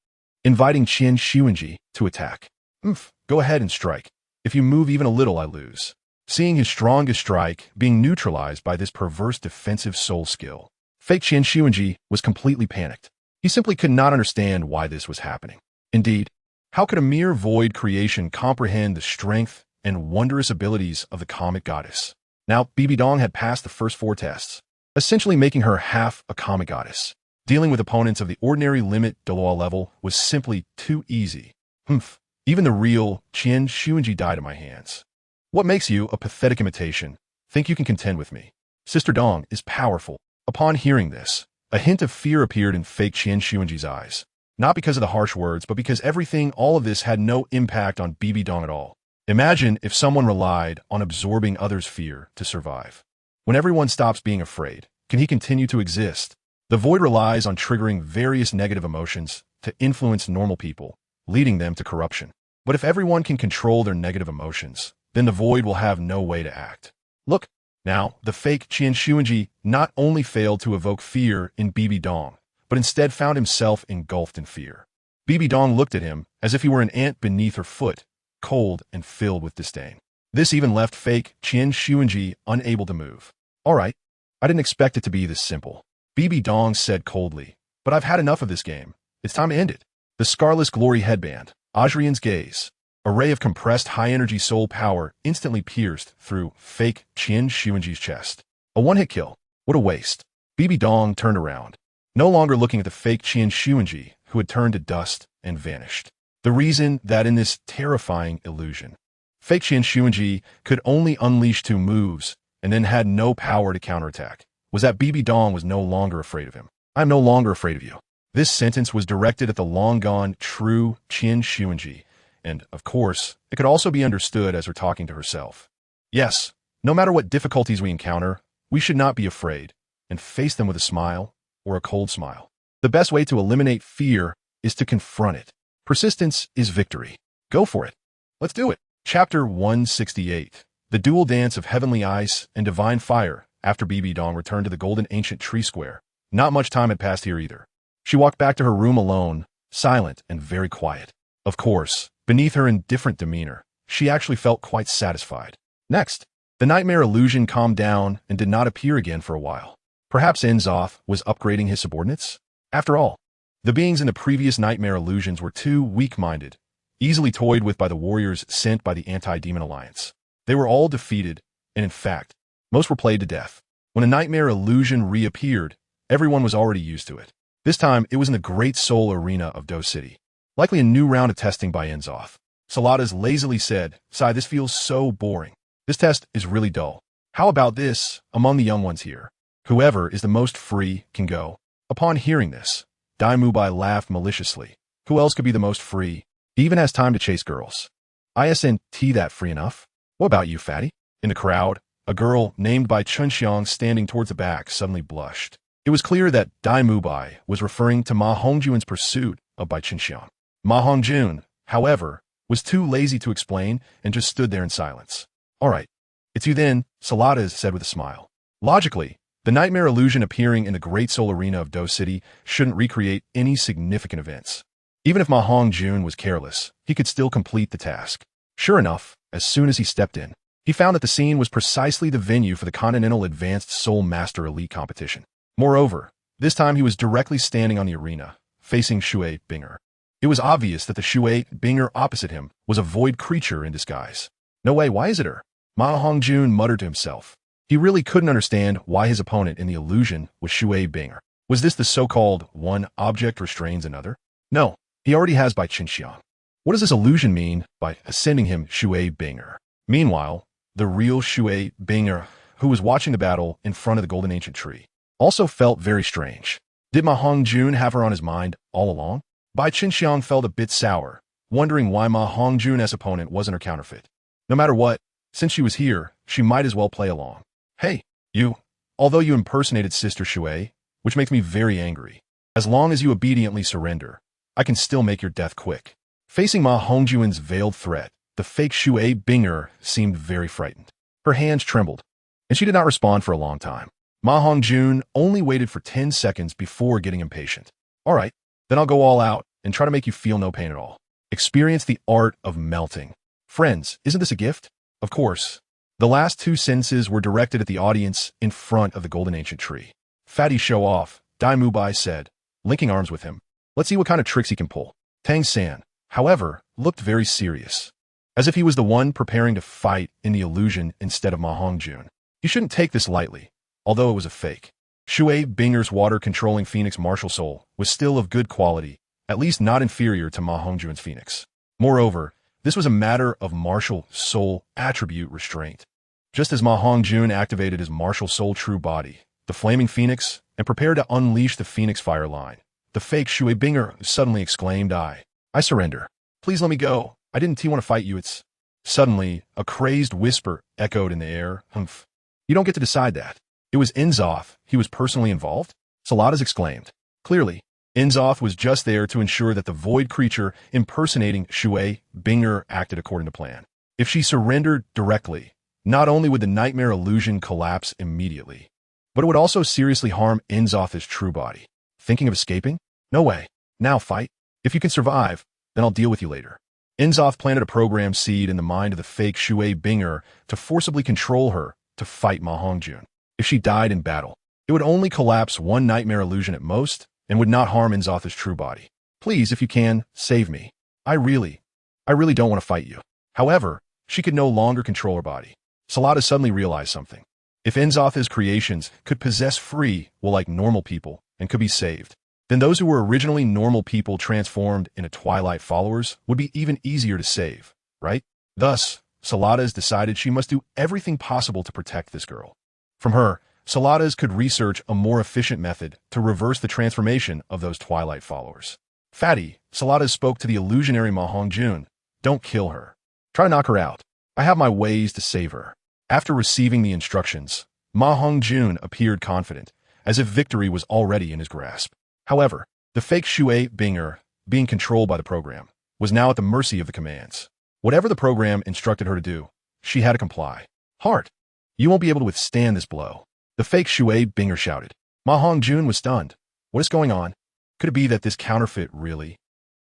S1: inviting Chenxiang to attack. Go ahead and strike. If you move even a little, I lose. Seeing his strongest strike being neutralized by this perverse defensive soul skill, fake Chenxiang was completely panicked. He simply could not understand why this was happening. Indeed, how could a mere void creation comprehend the strength and wondrous abilities of the comet goddess? Now, Bibi Dong had passed the first 4 tests, essentially making her half a comet goddess. Dealing with opponents of the ordinary limit Douluo level was simply too easy. Even the real Chenxiang died at my hands. What makes you a pathetic imitation? Think you can contend with me? Sister Dong is powerful. Upon hearing this, a hint of fear appeared in fake Chenxiang's eyes. Not because of the harsh words, but because all of this had no impact on Bibi Dong at all. Imagine if someone relied on absorbing others' fear to survive. When everyone stops being afraid, can he continue to exist? The void relies on triggering various negative emotions to influence normal people, leading them to corruption. But if everyone can control their negative emotions, then the void will have no way to act. Look, now, the fake Chenxiang not only failed to evoke fear in Bibi Dong, but instead found himself engulfed in fear. Bibi Dong looked at him as if he were an ant beneath her foot, cold and filled with disdain. This even left fake Chenxiang unable to move. All right, I didn't expect it to be this simple, Bibi Dong said coldly, but I've had enough of this game. It's time to end it. The Scarless Glory headband, Adrian's gaze, a ray of compressed high-energy soul power instantly pierced through fake Chenxiang's chest. A one-hit kill. What a waste. Bibi Dong turned around, no longer looking at the fake Chenxiang, who had turned to dust and vanished. The reason that in this terrifying illusion, fake Chenxiang could only unleash 2 moves and then had no power to counterattack, was that Bibi Dong was no longer afraid of him. I'm no longer afraid of you. This sentence was directed at the long-gone true Chenxiang, and, of course, it could also be understood as her talking to herself. Yes, no matter what difficulties we encounter, we should not be afraid, and face them with a smile or a cold smile. The best way to eliminate fear is to confront it. Persistence is victory. Go for it. Let's do it. Chapter 168. The Dual Dance of Heavenly Ice and Divine Fire. After Bibi Dong returned to the Golden Ancient Tree Square, Not much time had passed here either. She walked back to her room alone, silent and very quiet. Of course, beneath her indifferent demeanor, she actually felt quite satisfied. Next, the nightmare illusion calmed down and did not appear again for a while. Perhaps Inzoth was upgrading his subordinates? After all, the beings in the previous nightmare illusions were too weak-minded, easily toyed with by the warriors sent by the Anti-Demon Alliance. They were all defeated, and in fact, most were played to death. When a nightmare illusion reappeared, everyone was already used to it. This time, it was in the Great Soul Arena of Do City. Likely a new round of testing by Inzoth. Saladas lazily said, "Sigh, this feels so boring. This test is really dull. How about this, among the young ones here? Whoever is the most free can go." Upon hearing this, Mubai laughed maliciously. Who else could be the most free? He even has time to chase girls. Isn't that free enough? What about you, fatty? In the crowd, a girl named by Chenxiang standing towards the back suddenly blushed. It was clear that Mubai was referring to Ma Hongjun's pursuit of Bai Chenxiang. Ma Hongjun, however, was too lazy to explain and just stood there in silence. "All right, it's you then," Saladas said with a smile. Logically, the nightmare illusion appearing in the Great Soul Arena of Do City shouldn't recreate any significant events. Even if Ma Hongjun was careless, he could still complete the task. Sure enough, as soon as he stepped in, he found that the scene was precisely the venue for the Continental Advanced Soul Master Elite competition. Moreover, this time he was directly standing on the arena, facing Shui Binger. It was obvious that the Shui Binger opposite him was a void creature in disguise. No way, why is it her? Ma Hongjun muttered to himself. He really couldn't understand why his opponent in the illusion was Shui Binger. Was this the so-called one object restrains another? No, he already has Bai Chenxiang. What does this illusion mean by ascending him Shui Binger? Meanwhile, the real Shui Binger, who was watching the battle in front of the Golden Ancient Tree, also felt very strange. Did Ma Hongjun have her on his mind all along? Bai Chenxiang felt a bit sour, wondering why Ma Hongjun's opponent wasn't her counterfeit. No matter what, since she was here, she might as well play along. "Hey, you, although you impersonated Sister Shui, which makes me very angry, as long as you obediently surrender, I can still make your death quick." Facing Ma Hongjun's veiled threat, the fake Shui Binger seemed very frightened. Her hands trembled, and she did not respond for a long time. Ma Hongjun only waited for 10 seconds before getting impatient. "All right, then I'll go all out and try to make you feel no pain at all. Experience the art of melting. Friends, isn't this a gift?" Of course, the last two sentences were directed at the audience in front of the Golden Ancient Tree. "Fatty show off," Mubai said, linking arms with him. "Let's see what kind of tricks he can pull." Tang San, however, looked very serious, as if he was the one preparing to fight in the illusion instead of Ma Hongjun. You shouldn't take this lightly, although it was a fake. Shui Binger's water-controlling Phoenix Martial Soul was still of good quality, at least not inferior to Ma Hongjun's Phoenix. Moreover, this was a matter of Martial Soul attribute restraint. Just as Ma Hongjun activated his Martial Soul True Body, the Flaming Phoenix, and prepared to unleash the Phoenix Fire line, the fake Shui Binger suddenly exclaimed, I surrender. Please let me go. I didn't want to fight you, it's..." Suddenly, a crazed whisper echoed in the air. "Humph. You don't get to decide that. It was Inzoth. He was personally involved?" Saladas exclaimed. Clearly, Inzoth was just there to ensure that the void creature impersonating Shui Binger acted according to plan. If she surrendered directly, not only would the nightmare illusion collapse immediately, but it would also seriously harm Inzoth's true body. Thinking of escaping? No way. Now fight. If you can survive, then I'll deal with you later. Inzoth planted a program seed in the mind of the fake Shui Binger to forcibly control her to fight Ma Hongjun. If she died in battle, it would only collapse one nightmare illusion at most and would not harm Inzoth's true body. "Please, if you can, save me. I really don't want to fight you." However, she could no longer control her body. Salada suddenly realized something. If Inzoth's creations could possess free will like normal people and could be saved, then those who were originally normal people transformed into Twilight followers would be even easier to save, right? Thus, Saladas decided she must do everything possible to protect this girl. From her, Saladas could research a more efficient method to reverse the transformation of those Twilight followers. "Fatty," Saladas spoke to the illusionary Ma Hongjun. "Don't kill her. Try to knock her out. I have my ways to save her." After receiving the instructions, Ma Hongjun appeared confident, as if victory was already in his grasp. However, the fake Shui Binger, being controlled by the program, was now at the mercy of the commands. Whatever the program instructed her to do, she had to comply. "Heart, you won't be able to withstand this blow," the fake Shui Binger shouted. Ma Hongjun was stunned. What is going on? Could it be that this counterfeit really?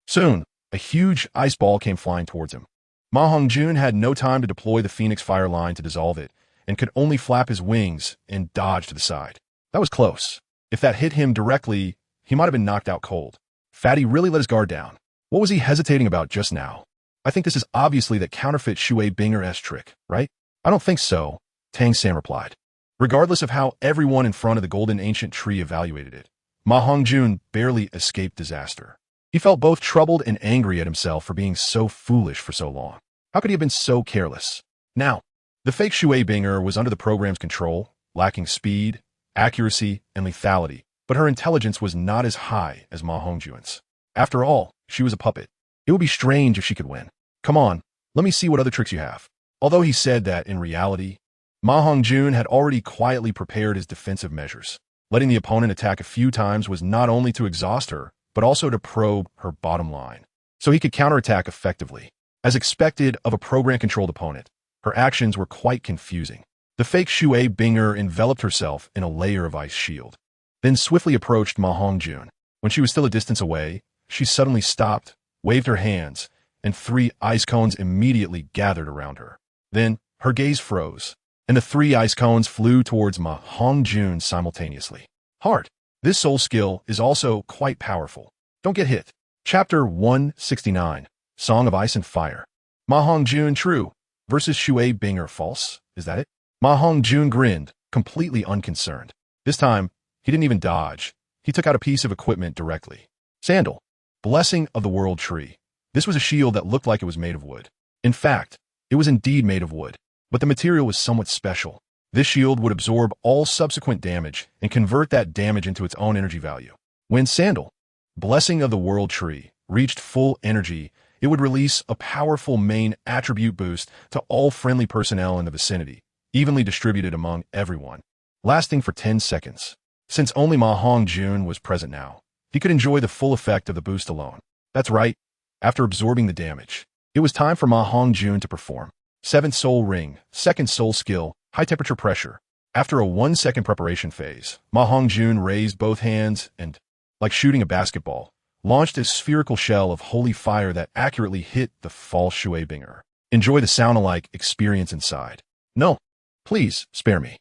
S1: Soon, a huge ice ball came flying towards him. Ma Hongjun had no time to deploy the Phoenix Fire line to dissolve it, and could only flap his wings and dodge to the side. That was close. If that hit him directly, he might have been knocked out cold. Fatty really let his guard down. What was he hesitating about just now? I think this is obviously that counterfeit Shui Binger's trick, right? I don't think so, Tang San replied. Regardless of how everyone in front of the golden ancient tree evaluated it, Ma Hongjun barely escaped disaster. He felt both troubled and angry at himself for being so foolish for so long. How could he have been so careless? Now, the fake Shui Binger was under the program's control, lacking speed, accuracy, and lethality, but her intelligence was not as high as Ma Hongjun's. After all, she was a puppet. It would be strange if she could win. Come on, let me see what other tricks you have. Although he said that, in reality, Ma Hongjun had already quietly prepared his defensive measures. Letting the opponent attack a few times was not only to exhaust her, but also to probe her bottom line, so he could counterattack effectively. As expected of a program-controlled opponent, her actions were quite confusing. The fake Shui Binger enveloped herself in a layer of ice shield, then swiftly approached Ma Hongjun. When she was still a distance away, she suddenly stopped, waved her hands, and 3 ice cones immediately gathered around her. Then, her gaze froze, and the 3 ice cones flew towards Ma Hongjun simultaneously. Hard. This soul skill is also quite powerful. Don't get hit. Chapter 169, Song of Ice and Fire. Ma Hongjun true versus Shui Binger false. Is that it? Ma Hongjun grinned, completely unconcerned. This time, he didn't even dodge. He took out a piece of equipment directly. Sandal. Blessing of the World Tree. This was a shield that looked like it was made of wood. In fact, it was indeed made of wood, but the material was somewhat special. This shield would absorb all subsequent damage and convert that damage into its own energy value. When Sandal, Blessing of the World Tree, reached full energy, it would release a powerful main attribute boost to all friendly personnel in the vicinity, evenly distributed among everyone, lasting for 10 seconds. Since only Ma Hongjun was present now, he could enjoy the full effect of the boost alone. That's right. After absorbing the damage, it was time for Ma Hongjun to perform. 7th Soul Ring, 2nd Soul Skill, High Temperature Pressure. After a 1-second preparation phase, Ma Hongjun raised both hands and, like shooting a basketball, launched a spherical shell of holy fire that accurately hit the false Shui Binger. Enjoy the sound-alike experience inside. No, please, spare me.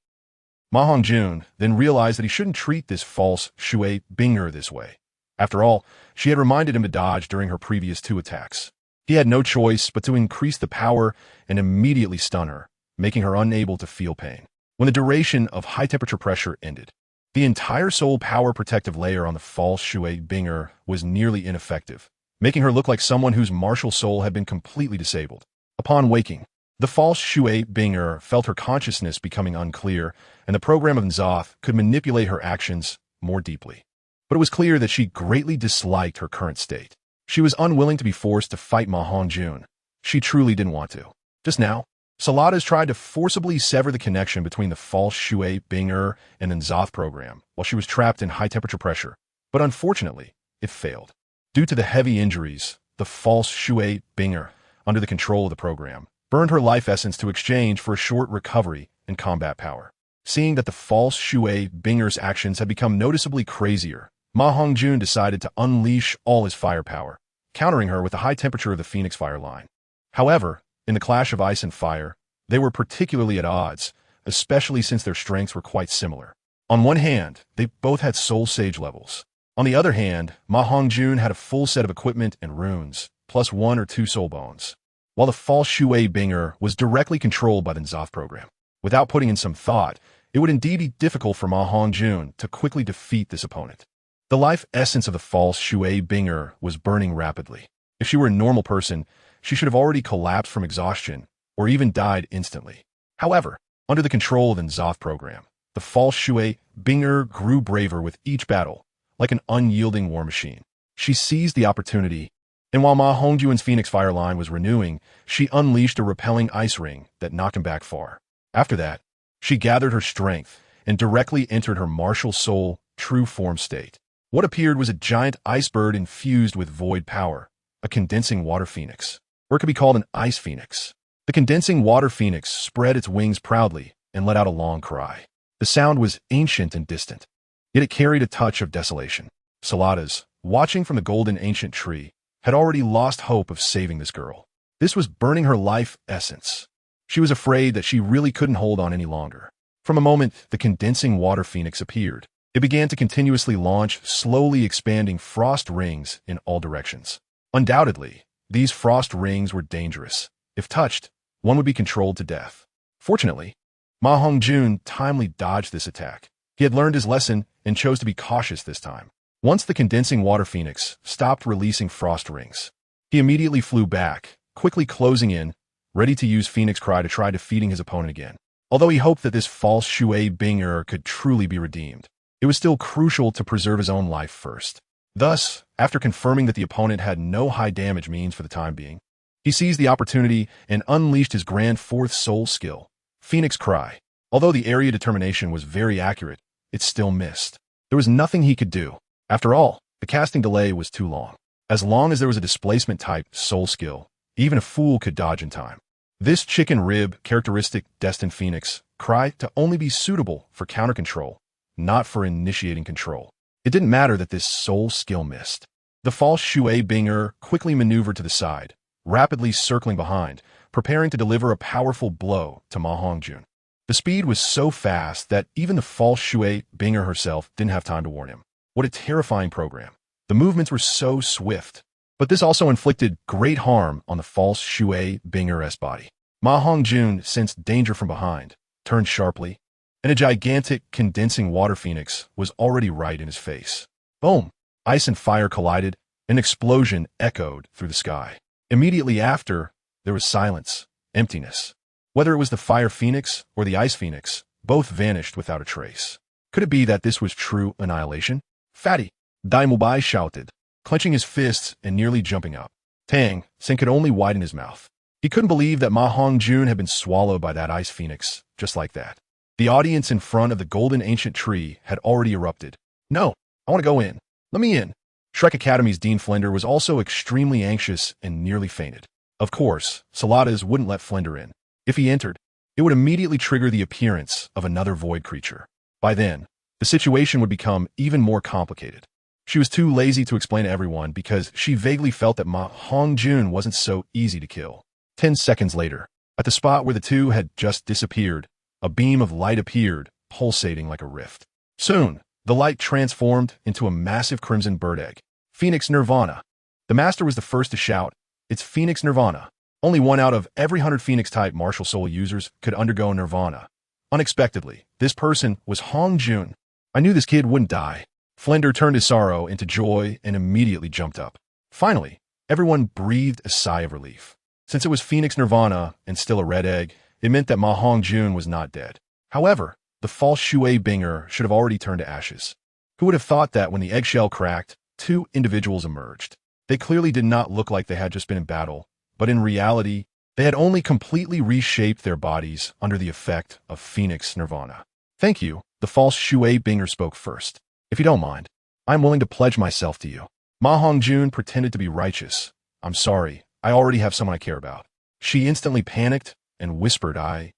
S1: Ma Hongjun then realized that he shouldn't treat this false Shui Binger this way. After all, she had reminded him to dodge during her previous 2 attacks. He had no choice but to increase the power and immediately stun her, making her unable to feel pain. When the duration of high temperature pressure ended, the entire soul power protective layer on the false Shui Binger was nearly ineffective, making her look like someone whose martial soul had been completely disabled. Upon waking, the false Shui Binger felt her consciousness becoming unclear, and the program of Nzoth could manipulate her actions more deeply. But it was clear that she greatly disliked her current state. She was unwilling to be forced to fight Ma Hongjun. She truly didn't want to. Just now, Saladas tried to forcibly sever the connection between the false Shui Binger and the Nzoth program while she was trapped in high-temperature pressure, but unfortunately, it failed. Due to the heavy injuries, the false Shui Binger, under the control of the program, burned her life essence to exchange for a short recovery and combat power. Seeing that the false Shui Binger's actions had become noticeably crazier, Ma Hongjun decided to unleash all his firepower, countering her with the high temperature of the Phoenix Fire line. However, in the clash of ice and fire, they were particularly at odds, especially since their strengths were quite similar. On one hand, they both had soul sage levels. On the other hand, Ma Hongjun had a full set of equipment and runes, plus 1 or 2 soul bones, while the false Shui Binger was directly controlled by the Nzoth program. Without putting in some thought, it would indeed be difficult for Ma Hongjun to quickly defeat this opponent. The life essence of the false Shui Binger was burning rapidly. If she were a normal person, she should have already collapsed from exhaustion or even died instantly. However, under the control of the Nzoth program, the false Shui Binger grew braver with each battle, like an unyielding war machine. She seized the opportunity, and while Ma Hongjun's Phoenix Fire line was renewing, she unleashed a repelling ice ring that knocked him back far. After that, she gathered her strength and directly entered her martial soul true form state. What appeared was a giant ice bird infused with void power, a condensing water phoenix, or it could be called an ice phoenix. The condensing water phoenix spread its wings proudly and let out a long cry. The sound was ancient and distant. yet it carried a touch of desolation. Saladas, watching from the golden ancient tree, had already lost hope of saving this girl. This was burning her life essence. She was afraid that she really couldn't hold on any longer. From a moment, the condensing water phoenix appeared. It began to continuously launch, slowly expanding frost rings in all directions. Undoubtedly, these frost rings were dangerous. If touched, one would be controlled to death. Fortunately, Hongjun timely dodged this attack. He had learned his lesson and chose to be cautious this time. Once the condensing water phoenix stopped releasing frost rings, he immediately flew back, quickly closing in, ready to use Phoenix Cry to try defeating his opponent again. Although he hoped that this false Shui Binger could truly be redeemed, it was still crucial to preserve his own life first. Thus, after confirming that the opponent had no high damage means for the time being, he seized the opportunity and unleashed his grand fourth soul skill, Phoenix Cry. Although the area determination was very accurate, it still missed. There was nothing he could do. After all, the casting delay was too long. As long as there was a displacement-type soul skill, even a fool could dodge in time. This chicken rib characteristic destined Phoenix Cry to only be suitable for counter control, not for initiating control. It didn't matter that this soul skill missed. The false Shui Binger quickly maneuvered to the side, rapidly circling behind, preparing to deliver a powerful blow to Hongjun. The speed was so fast that even the false Shui Binger herself didn't have time to warn him. What a terrifying program. The movements were so swift. But this also inflicted great harm on the false Shui Binger's body. Hongjun sensed danger from behind, turned sharply, and a gigantic condensing water phoenix was already right in his face. Boom! Ice and fire collided, an explosion echoed through the sky. Immediately after, there was silence, emptiness. Whether it was the fire phoenix or the ice phoenix, both vanished without a trace. Could it be that this was true annihilation? Fatty! Mubai shouted, clenching his fists and nearly jumping up. Tang could only widen his mouth. He couldn't believe that Hongjun had been swallowed by that ice phoenix, just like that. The audience in front of the golden ancient tree had already erupted. No, I want to go in. Let me in. Shrek Academy's Dean Flender was also extremely anxious and nearly fainted. Of course, Saladas wouldn't let Flender in. If he entered, it would immediately trigger the appearance of another void creature. By then, the situation would become even more complicated. She was too lazy to explain to everyone because she vaguely felt that Hongjun wasn't so easy to kill. 10 seconds later, at the spot where the two had just disappeared, a beam of light appeared, pulsating like a rift. Soon, the light transformed into a massive crimson bird egg. Phoenix Nirvana. The master was the first to shout, "It's Phoenix Nirvana." Only one out of every 100 Phoenix-type martial soul users could undergo Nirvana. Unexpectedly, this person was Hongjun. I knew this kid wouldn't die. Flender turned his sorrow into joy and immediately jumped up. Finally, everyone breathed a sigh of relief. Since it was Phoenix Nirvana and still a red egg, it meant that Hongjun was not dead. However, the false Shui Binger should have already turned to ashes. Who would have thought that when the eggshell cracked, two individuals emerged? They clearly did not look like they had just been in battle, but in reality, they had only completely reshaped their bodies under the effect of Phoenix Nirvana. Thank you, the false Shui Binger spoke first. If you don't mind, I'm willing to pledge myself to you. Hongjun pretended to be righteous. I'm sorry, I already have someone I care about. She instantly panicked and whispered, I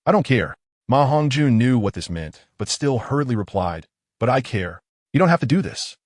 S1: don't care. Hongjun knew what this meant, but still hurriedly replied, but I care. You don't have to do this.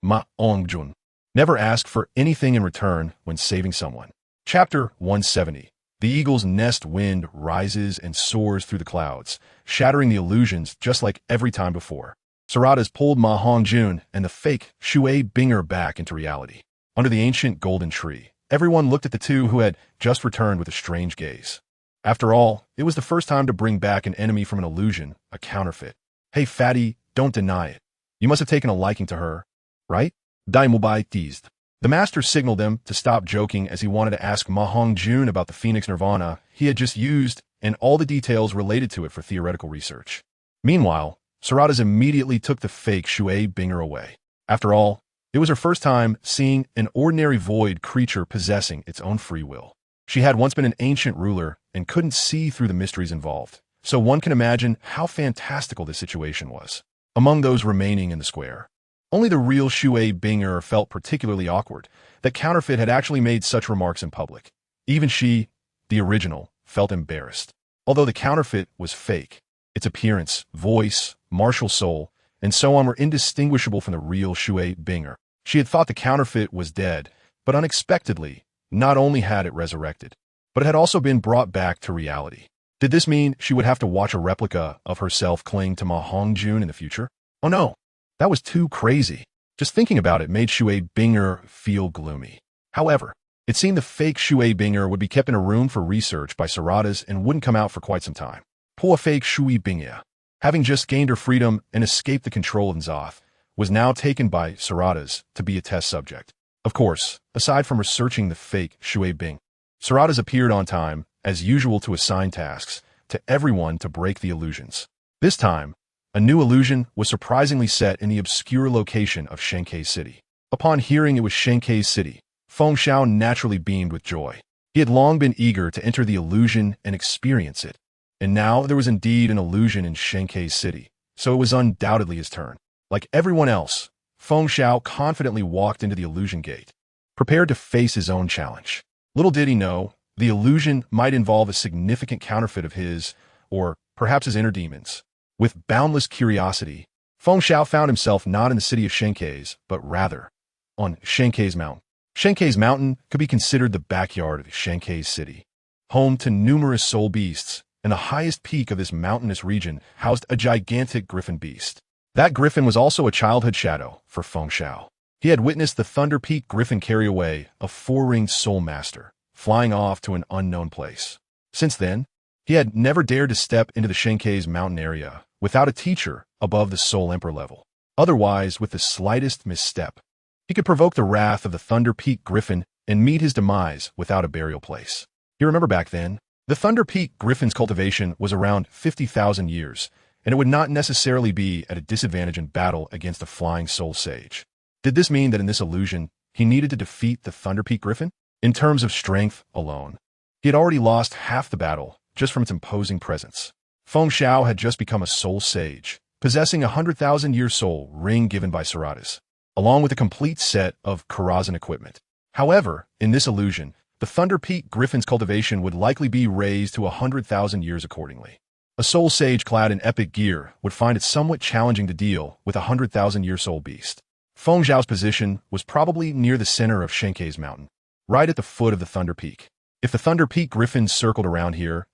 S1: Hongjun. Never ask for anything in return when saving someone. Chapter 170. The eagle's nest wind rises and soars through the clouds, shattering the illusions just like every time before. Saradas pulled Hongjun and the fake Shui Binger back into reality. Under the ancient golden tree, everyone looked at the two who had just returned with a strange gaze. After all, it was the first time to bring back an enemy from an illusion, a counterfeit. Hey fatty, don't deny it. You must have taken a liking to her, right? Mubai teased. The master signaled them to stop joking as he wanted to ask Hongjun about the Phoenix Nirvana he had just used and all the details related to it for theoretical research. Meanwhile, Saradas immediately took the fake Shui Binger away. After all, it was her first time seeing an ordinary void creature possessing its own free will. She had once been an ancient ruler and couldn't see through the mysteries involved, so one can imagine how fantastical this situation was. Among those remaining in the square, only the real Shui Binger felt particularly awkward that counterfeit had actually made such remarks in public. Even she, the original, felt embarrassed. Although the counterfeit was fake, its appearance, voice, martial soul, and so on were indistinguishable from the real Shui Binger. She had thought the counterfeit was dead, but unexpectedly, not only had it resurrected, but it had also been brought back to reality. Did this mean she would have to watch a replica of herself cling to Ma Hongjun in the future? Oh no, that was too crazy. Just thinking about it made Shui Binger feel gloomy. However, it seemed the fake Shui Binger would be kept in a room for research by Saradas and wouldn't come out for quite some time. Poor fake Shui Binger, having just gained her freedom and escaped the control of Nzoth, was now taken by Saradas to be a test subject. Of course, aside from researching the fake Shui Bing, Saradas appeared on time, as usual, to assign tasks to everyone to break the illusions. This time, a new illusion was surprisingly set in the obscure location of Shenkei City. Upon hearing it was Shenkei City, Feng Xiao naturally beamed with joy. He had long been eager to enter the illusion and experience it. And now there was indeed an illusion in Shenkei City, so it was undoubtedly his turn. Like everyone else, Feng Xiao confidently walked into the illusion gate, prepared to face his own challenge. Little did he know, the illusion might involve a significant counterfeit of his, or perhaps his inner demons. With boundless curiosity, Feng Xiao found himself not in the city of Shenkei's, but rather on Shenkei's Mountain. Shenkei's Mountain could be considered the backyard of Shenkei City, home to numerous soul beasts, and the highest peak of this mountainous region housed a gigantic griffin beast. That griffin was also a childhood shadow for Feng Xiao. He had witnessed the Thunder Peak griffin carry away a four-ringed soul master, flying off to an unknown place. Since then, he had never dared to step into the Shenkei's mountain area without a teacher above the Soul Emperor level. Otherwise, with the slightest misstep, he could provoke the wrath of the Thunder Peak griffin and meet his demise without a burial place. You remember back then, the Thunder Peak griffin's cultivation was around 50,000 years, and it would not necessarily be at a disadvantage in battle against a flying soul sage. Did this mean that in this illusion, he needed to defeat the Thunder Peak griffin? In terms of strength alone, he had already lost half the battle just from its imposing presence. Feng Xiao had just become a soul sage, possessing a 100,000-year soul ring given by Saradas, along with a complete set of Karazhan equipment. However, in this illusion, the Thunder Peak griffin's cultivation would likely be raised to 100,000 years accordingly. A soul sage clad in epic gear would find it somewhat challenging to deal with a 100,000-year soul beast. Feng Xiao's position was probably near the center of Shenkei's mountain, right at the foot of the Thunder Peak. If the Thunder Peak griffin circled around here,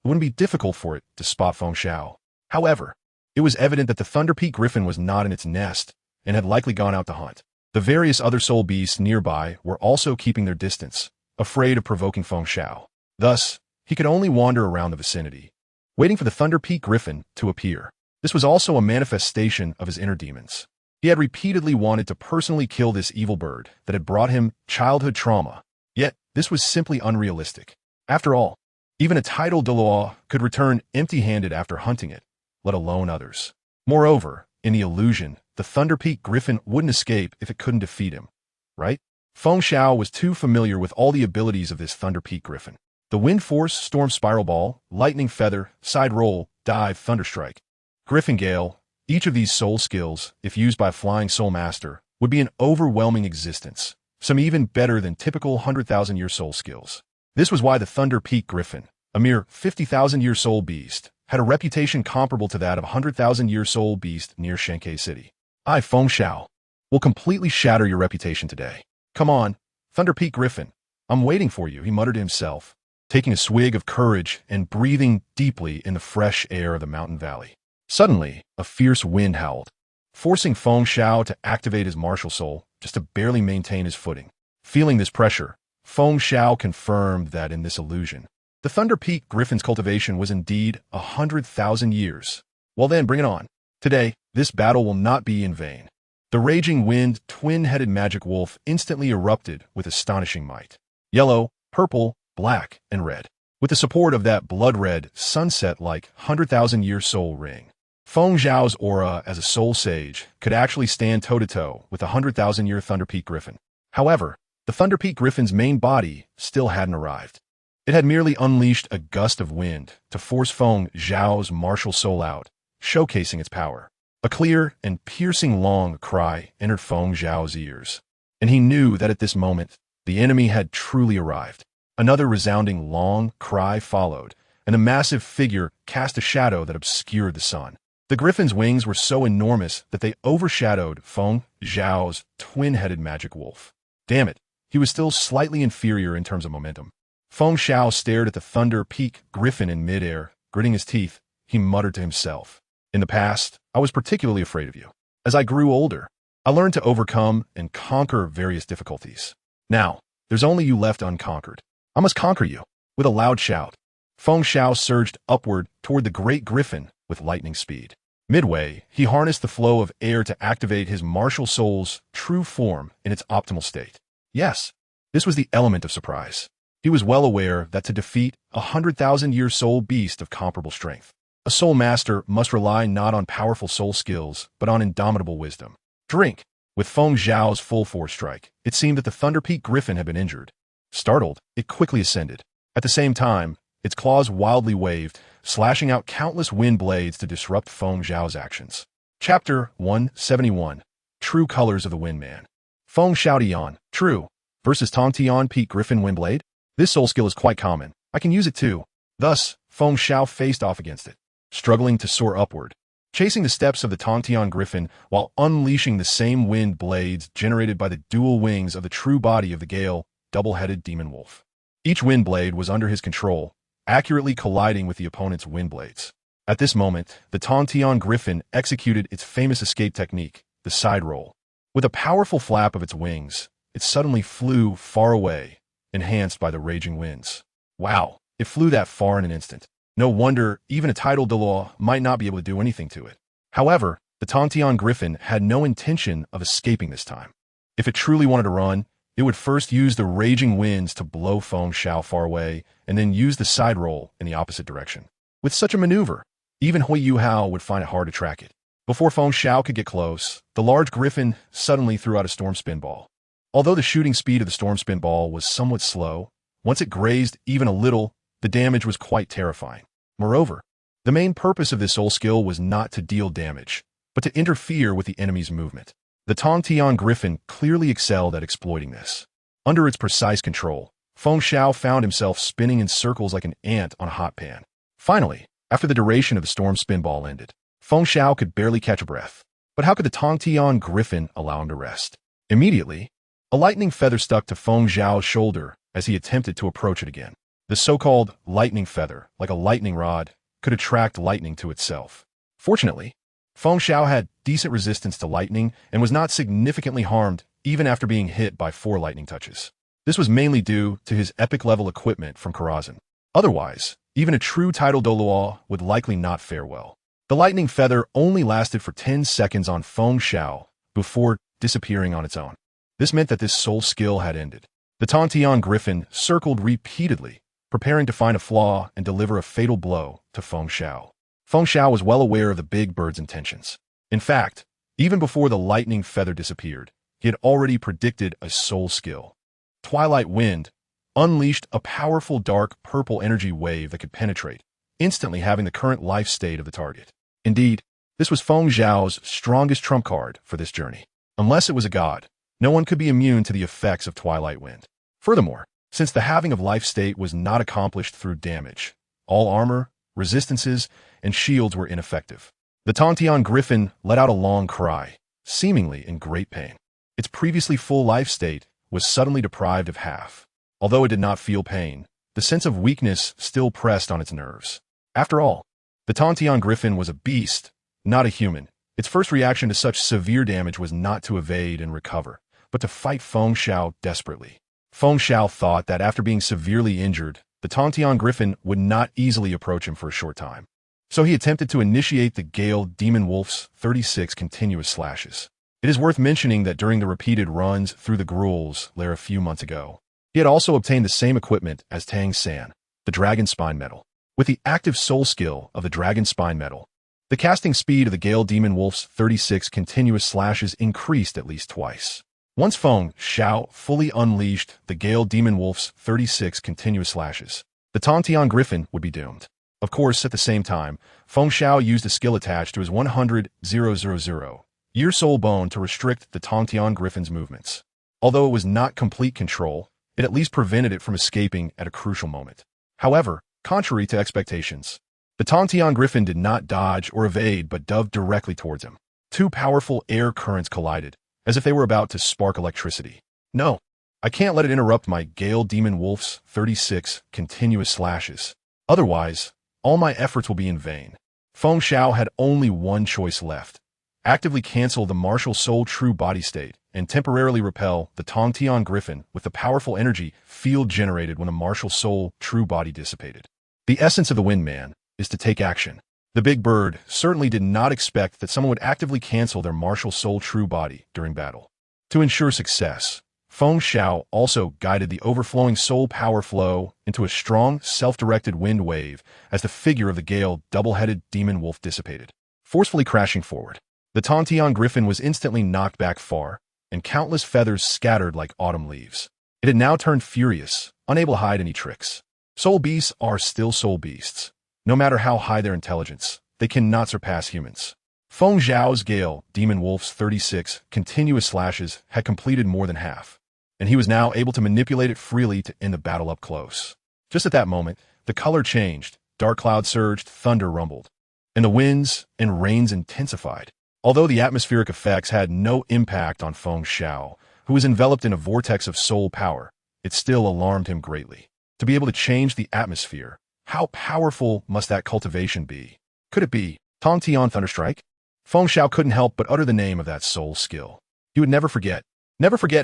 S1: it wouldn't be difficult for it to spot Feng Xiao. However, it was evident that the Thunder Peak griffin was not in its nest and had likely gone out to hunt. The various other soul beasts nearby were also keeping their distance, afraid of provoking Feng Xiao. Thus, he could only wander around the vicinity, waiting for the Thunder Peak griffin to appear. This was also a manifestation of his inner demons. He had repeatedly wanted to personally kill this evil bird that had brought him childhood trauma, yet this was simply unrealistic. After all, even a titled Douluo could return empty-handed after hunting it, let alone others. Moreover, in the illusion, the Thunder Peak griffin wouldn't escape if it couldn't defeat him, right? Feng Xiao was too familiar with all the abilities of this Thunder Peak griffin. The Wind Force, Storm Spiral Ball, Lightning Feather, Side Roll, Dive, Thunderstrike, Griffin Gale. Each of these soul skills, if used by a flying soul master, would be an overwhelming existence, some even better than typical 100,000-year soul skills. This was why the Thunder Peak griffin, a mere 50,000-year soul beast, had a reputation comparable to that of a 100,000-year soul beast near Shenkei City. I, Feng Xiao, will completely shatter your reputation today. Come on, Thunder Peak griffin, I'm waiting for you, he muttered to himself, taking a swig of courage and breathing deeply in the fresh air of the mountain valley. Suddenly, a fierce wind howled, forcing Feng Xiao to activate his martial soul just to barely maintain his footing. Feeling this pressure, Feng Xiao confirmed that in this illusion, the Thunder Peak griffin's cultivation was indeed 100,000 years. Well then, bring it on. Today, this battle will not be in vain. The raging wind, twin-headed magic wolf instantly erupted with astonishing might. Yellow, purple, black, and red. With the support of that blood-red, sunset-like 100,000-year soul ring, Feng Xiao's aura as a soul sage could actually stand toe-to-toe with the 100,000-year Thunder Peak griffin. However, the Thunder Peak griffin's main body still hadn't arrived. It had merely unleashed a gust of wind to force Feng Xiao's martial soul out, showcasing its power. A clear and piercing long cry entered Feng Xiao's ears, and he knew that at this moment, the enemy had truly arrived. Another resounding long cry followed, and a massive figure cast a shadow that obscured the sun. The griffin's wings were so enormous that they overshadowed Feng Zhao's twin-headed magic wolf. Damn it, he was still slightly inferior in terms of momentum. Feng Xiao stared at the Thunder Peak griffin in midair. Gritting his teeth, he muttered to himself. In the past, I was particularly afraid of you. As I grew older, I learned to overcome and conquer various difficulties. Now, there's only you left unconquered. I must conquer you. With a loud shout, Feng Xiao surged upward toward the great griffin with lightning speed. Midway, he harnessed the flow of air to activate his martial soul's true form in its optimal state. Yes, this was the element of surprise. He was well aware that to defeat a 100,000-year soul beast of comparable strength, a soul master must rely not on powerful soul skills, but on indomitable wisdom. Drink! With Feng Zhao's full force strike, it seemed that the Thunder Peak griffin had been injured. Startled, it quickly ascended. At the same time, its claws wildly waved, slashing out countless wind blades to disrupt Feng Zhao's actions. Chapter 171 True Colors of the Windman. Feng Xiaotian, True, versus Tongtian Peak Griffin Windblade? This soul skill is quite common. I can use it too. Thus, Feng Xiao faced off against it, struggling to soar upward, chasing the steps of the Tongtian Griffin while unleashing the same wind blades generated by the dual wings of the true body of the Gale, double-headed demon wolf. Each wind blade was under his control, accurately colliding with the opponent's wind blades. At this moment, the Tongtian Griffin executed its famous escape technique, the side roll. With a powerful flap of its wings, it suddenly flew far away, enhanced by the raging winds. Wow, it flew that far in an instant. No wonder even a titled Douluo might not be able to do anything to it. However, the Tongtian Griffin had no intention of escaping this time. If it truly wanted to run, it would first use the raging winds to blow Feng Xiao far away, and then use the side roll in the opposite direction. With such a maneuver, even Hui Yuhao would find it hard to track it. Before Feng Xiao could get close, the large griffin suddenly threw out a storm spin ball. Although the shooting speed of the storm spin ball was somewhat slow, once it grazed even a little, the damage was quite terrifying. Moreover, the main purpose of this soul skill was not to deal damage, but to interfere with the enemy's movement. The Tongtian Griffin clearly excelled at exploiting this. Under its precise control, Feng Xiao found himself spinning in circles like an ant on a hot pan. Finally, after the duration of the storm spin ball ended, Feng Xiao could barely catch a breath. But how could the Tongtian Griffin allow him to rest? Immediately, a lightning feather stuck to Feng Xiao's shoulder as he attempted to approach it again. The so-called lightning feather, like a lightning rod, could attract lightning to itself. Fortunately, Feng Xiao had decent resistance to lightning and was not significantly harmed even after being hit by 4 lightning touches. This was mainly due to his epic-level equipment from Karazhan. Otherwise, even a true title Douluo would likely not fare well. The lightning feather only lasted for 10 seconds on Feng Xiao before disappearing on its own. This meant that this soul skill had ended. The Tongtian Griffin circled repeatedly, preparing to find a flaw and deliver a fatal blow to Feng Xiao. Feng Xiao was well aware of the big bird's intentions. In fact, even before the lightning feather disappeared, he had already predicted a soul skill. Twilight Wind unleashed a powerful dark purple energy wave that could penetrate, instantly having the current life state of the target. Indeed, this was Feng Xiao's strongest trump card for this journey. Unless it was a god, no one could be immune to the effects of Twilight Wind. Furthermore, since the halving of life state was not accomplished through damage, all armor, resistances, and shields were ineffective. The Tongtian Griffin let out a long cry, seemingly in great pain. Its previously full life state was suddenly deprived of half. Although it did not feel pain, the sense of weakness still pressed on its nerves. After all, the Tongtian Griffin was a beast, not a human. Its first reaction to such severe damage was not to evade and recover, but to fight Feng Xiao desperately. Feng Xiao thought that after being severely injured, the Tongtian Griffin would not easily approach him for a short time. So he attempted to initiate the Gale Demon Wolf's 36 continuous slashes. It is worth mentioning that during the repeated runs through the Gruel's lair a few months ago, he had also obtained the same equipment as Tang San, the Dragon Spine Metal. With the active soul skill of the Dragon Spine Metal, the casting speed of the Gale Demon Wolf's 36 continuous slashes increased at least twice. Once Feng Xiao fully unleashed the Gale Demon Wolf's 36 continuous slashes, the Tongtian Griffin would be doomed. Of course, at the same time, Feng Xiao used a skill attached to his 100,000 year soul bone to restrict the Tongtian Griffin's movements. Although it was not complete control, it at least prevented it from escaping at a crucial moment. However, contrary to expectations, The Tongtian Griffin did not dodge or evade but dove directly towards him. Two powerful air currents collided, as if they were about to spark electricity. No, I can't let it interrupt my Gale Demon Wolf's 36 continuous slashes. Otherwise, all my efforts will be in vain. Feng Xiao had only one choice left. Actively cancel the martial soul true body state and temporarily repel the Tongtian Griffin with the powerful energy field generated when a martial soul true body dissipated. The essence of the wind man is to take action. The big bird certainly did not expect that someone would actively cancel their martial soul true body during battle. To ensure success, Feng Xiao also guided the overflowing soul power flow into a strong, self-directed wind wave as the figure of the Gale double-headed demon wolf dissipated, forcefully crashing forward. The Tongtian Griffin was instantly knocked back far, and countless feathers scattered like autumn leaves. It had now turned furious, unable to hide any tricks. Soul beasts are still soul beasts. No matter how high their intelligence, they cannot surpass humans. Feng Xiao's Gale Demon Wolf's 36 continuous slashes had completed more than half, and he was now able to manipulate it freely to end the battle up close. Just at that moment, the color changed, dark clouds surged, thunder rumbled, and the winds and rains intensified. Although the atmospheric effects had no impact on Feng Xiao, who was enveloped in a vortex of soul power, it still alarmed him greatly. To be able to change the atmosphere, how powerful must that cultivation be? Could it be Tongtian Thunderstrike? Feng Xiao couldn't help but utter the name of that soul skill. He would never forget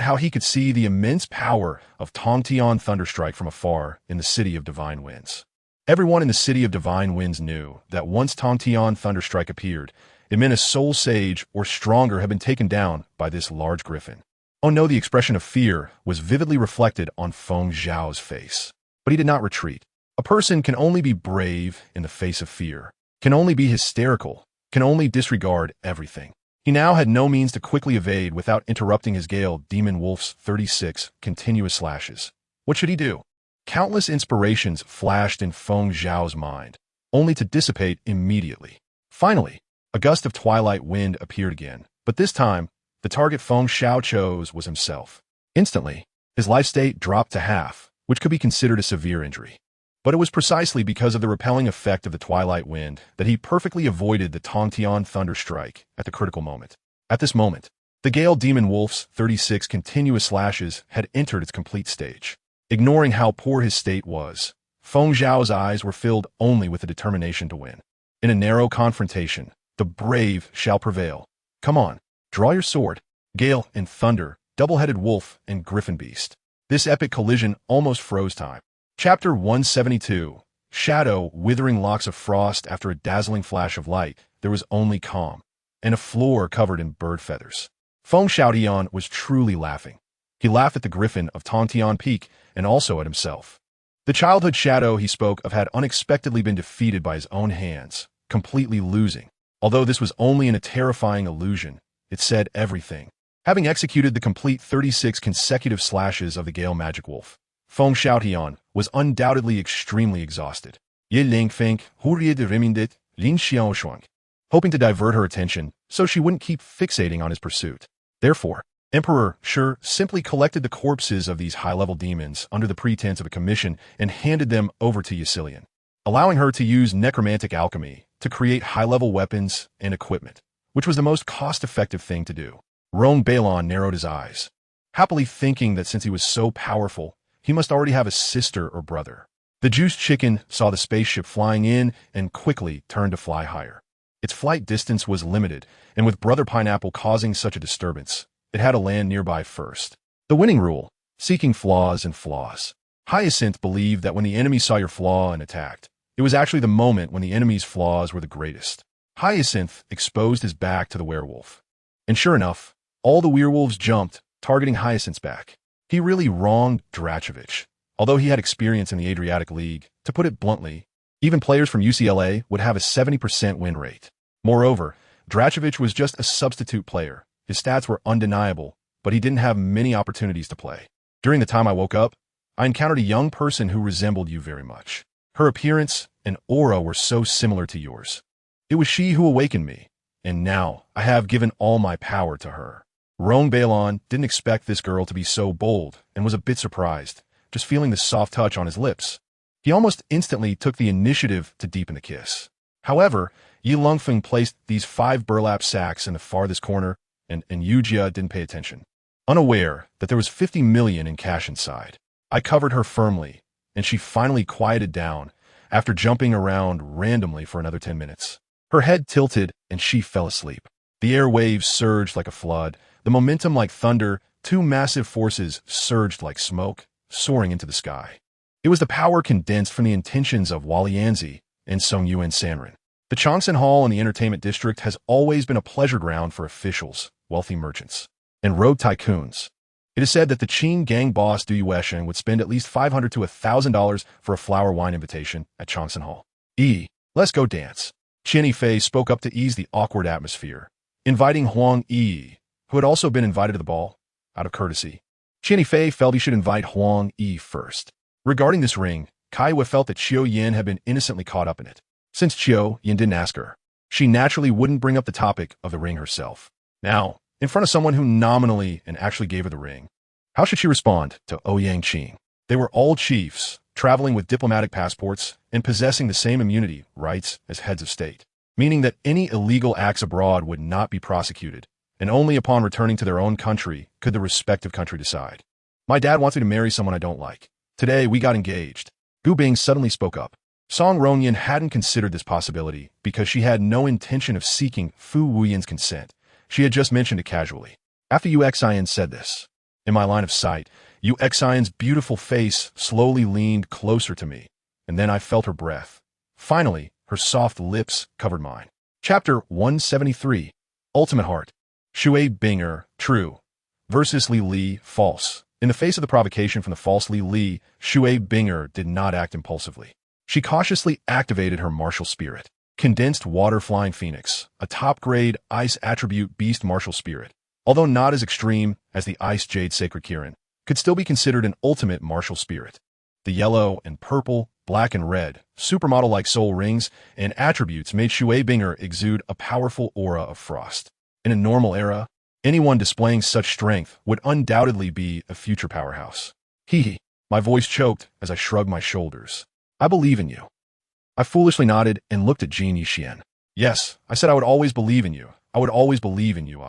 S1: how he could see the immense power of Tongtian Thunderstrike from afar in the City of Divine Winds. Everyone in the City of Divine Winds knew that once Tongtian Thunderstrike appeared, it meant a soul sage or stronger had been taken down by this large griffin. Oh no, the expression of fear was vividly reflected on Feng Xiao's face. But he did not retreat. A person can only be brave in the face of fear, can only be hysterical, can only disregard everything. He now had no means to quickly evade without interrupting his Gale Demon Wolf's 36 continuous slashes. What should he do? Countless inspirations flashed in Feng Xiao's mind, only to dissipate immediately. Finally, a gust of twilight wind appeared again, but this time, the target Feng Xiao chose was himself. Instantly, his life state dropped to half, which could be considered a severe injury. But it was precisely because of the repelling effect of the twilight wind that he perfectly avoided the Tongtian Thunderstrike at the critical moment. At this moment, the Gale Demon Wolf's 36 continuous slashes had entered its complete stage. Ignoring how poor his state was, Feng Xiao's eyes were filled only with the determination to win. In a narrow confrontation, the brave shall prevail. Come on, draw your sword, Gale and Thunder, double-headed wolf and griffin beast. This epic collision almost froze time. Chapter 172. Shadow, withering locks of frost after a dazzling flash of light, there was only calm, and a floor covered in bird feathers. Feng Xiaotian was truly laughing. He laughed at the griffin of Tongtian Peak and also at himself. The childhood Shadow he spoke of had unexpectedly been defeated by his own hands, completely losing. Although this was only in a terrifying illusion, it said everything. Having executed the complete 36 consecutive slashes of the Gale Magic Wolf, Feng Xiaotian was undoubtedly extremely exhausted. Ye Ling Fink, Hurie de Remindit, Lin Xiao Shuang, hoping to divert her attention so she wouldn't keep fixating on his pursuit. Therefore, Emperor Shi simply collected the corpses of these high-level demons under the pretense of a commission and handed them over to Yasilian, allowing her to use necromantic alchemy to create high-level weapons and equipment, which was the most cost-effective thing to do. Rongrong narrowed his eyes, happily thinking that since he was so powerful, he must already have a sister or brother. The juiced chicken saw the spaceship flying in and quickly turned to fly higher. Its flight distance was limited, and with Brother Pineapple causing such a disturbance, it had to land nearby first. The winning rule: seeking flaws and flaws. Hyacinth believed that when the enemy saw your flaw and attacked, it was actually the moment when the enemy's flaws were the greatest. Hyacinth exposed his back to the werewolf. And sure enough, all the werewolves jumped, targeting Hyacinth's back. He really wronged Dracovich. Although he had experience in the Adriatic League, to put it bluntly, even players from UCLA would have a 70% win rate. Moreover, Dracovich was just a substitute player. His stats were undeniable, but he didn't have many opportunities to play. During the time I woke up, I encountered a young person who resembled you very much. Her appearance and aura were so similar to yours. It was she who awakened me, and now I have given all my power to her. Rongrong didn't expect this girl to be so bold and was a bit surprised, just feeling the soft touch on his lips. He almost instantly took the initiative to deepen the kiss. However, Yi Lungfeng placed these 5 burlap sacks in the farthest corner, and Yujia didn't pay attention. Unaware that there was 50 million in cash inside, I covered her firmly, and she finally quieted down after jumping around randomly for another 10 minutes. Her head tilted, and she fell asleep. The air waves surged like a flood, the momentum like thunder, 2 massive forces surged like smoke, soaring into the sky. It was the power condensed from the intentions of Walianzi and Songyuan Sanren. The Changsan Hall in the entertainment district has always been a pleasure ground for officials, wealthy merchants, and road tycoons. It is said that the Qing gang boss Du Yuesheng would spend at least $500 to $1,000 for a flower wine invitation at Changsan Hall. Let's go dance. Qian Yifei spoke up to ease the awkward atmosphere, inviting Huang Yi, who had also been invited to the ball, out of courtesy. Qian Yifei felt he should invite Huang Yi first. Regarding this ring, Kaiwa felt that Qiao Yin had been innocently caught up in it. Since Qiao Yin didn't ask her, she naturally wouldn't bring up the topic of the ring herself. Now, in front of someone who nominally and actually gave her the ring, how should she respond to Ouyang Qing? They were all chiefs, traveling with diplomatic passports and possessing the same immunity rights as heads of state, meaning that any illegal acts abroad would not be prosecuted, and only upon returning to their own country could the respective country decide. My dad wants me to marry someone I don't like. Today, we got engaged. Gu Bing suddenly spoke up. Song Rongyun hadn't considered this possibility because she had no intention of seeking Fu Wuyin's consent. She had just mentioned it casually. After Yu Xian said this, in my line of sight, Yu Xian's beautiful face slowly leaned closer to me, and then I felt her breath. Finally, her soft lips covered mine. Chapter 173, Ultimate Heart. Shui Binger, true, versus Lili, false. In the face of the provocation from the false Lili, Shui Binger did not act impulsively. She cautiously activated her martial spirit. Condensed Water Flying Phoenix, a top-grade Ice Attribute Beast martial spirit, although not as extreme as the Ice Jade Sacred Kirin, could still be considered an ultimate martial spirit. The yellow and purple, black and red, supermodel-like soul rings and attributes made Shui Binger exude a powerful aura of frost. In a normal era, anyone displaying such strength would undoubtedly be a future powerhouse. Hee. My voice choked as I shrugged my shoulders. I believe in you. I foolishly nodded and looked at Jin Yixien. Yes, I said I would always believe in you. I would always believe in you,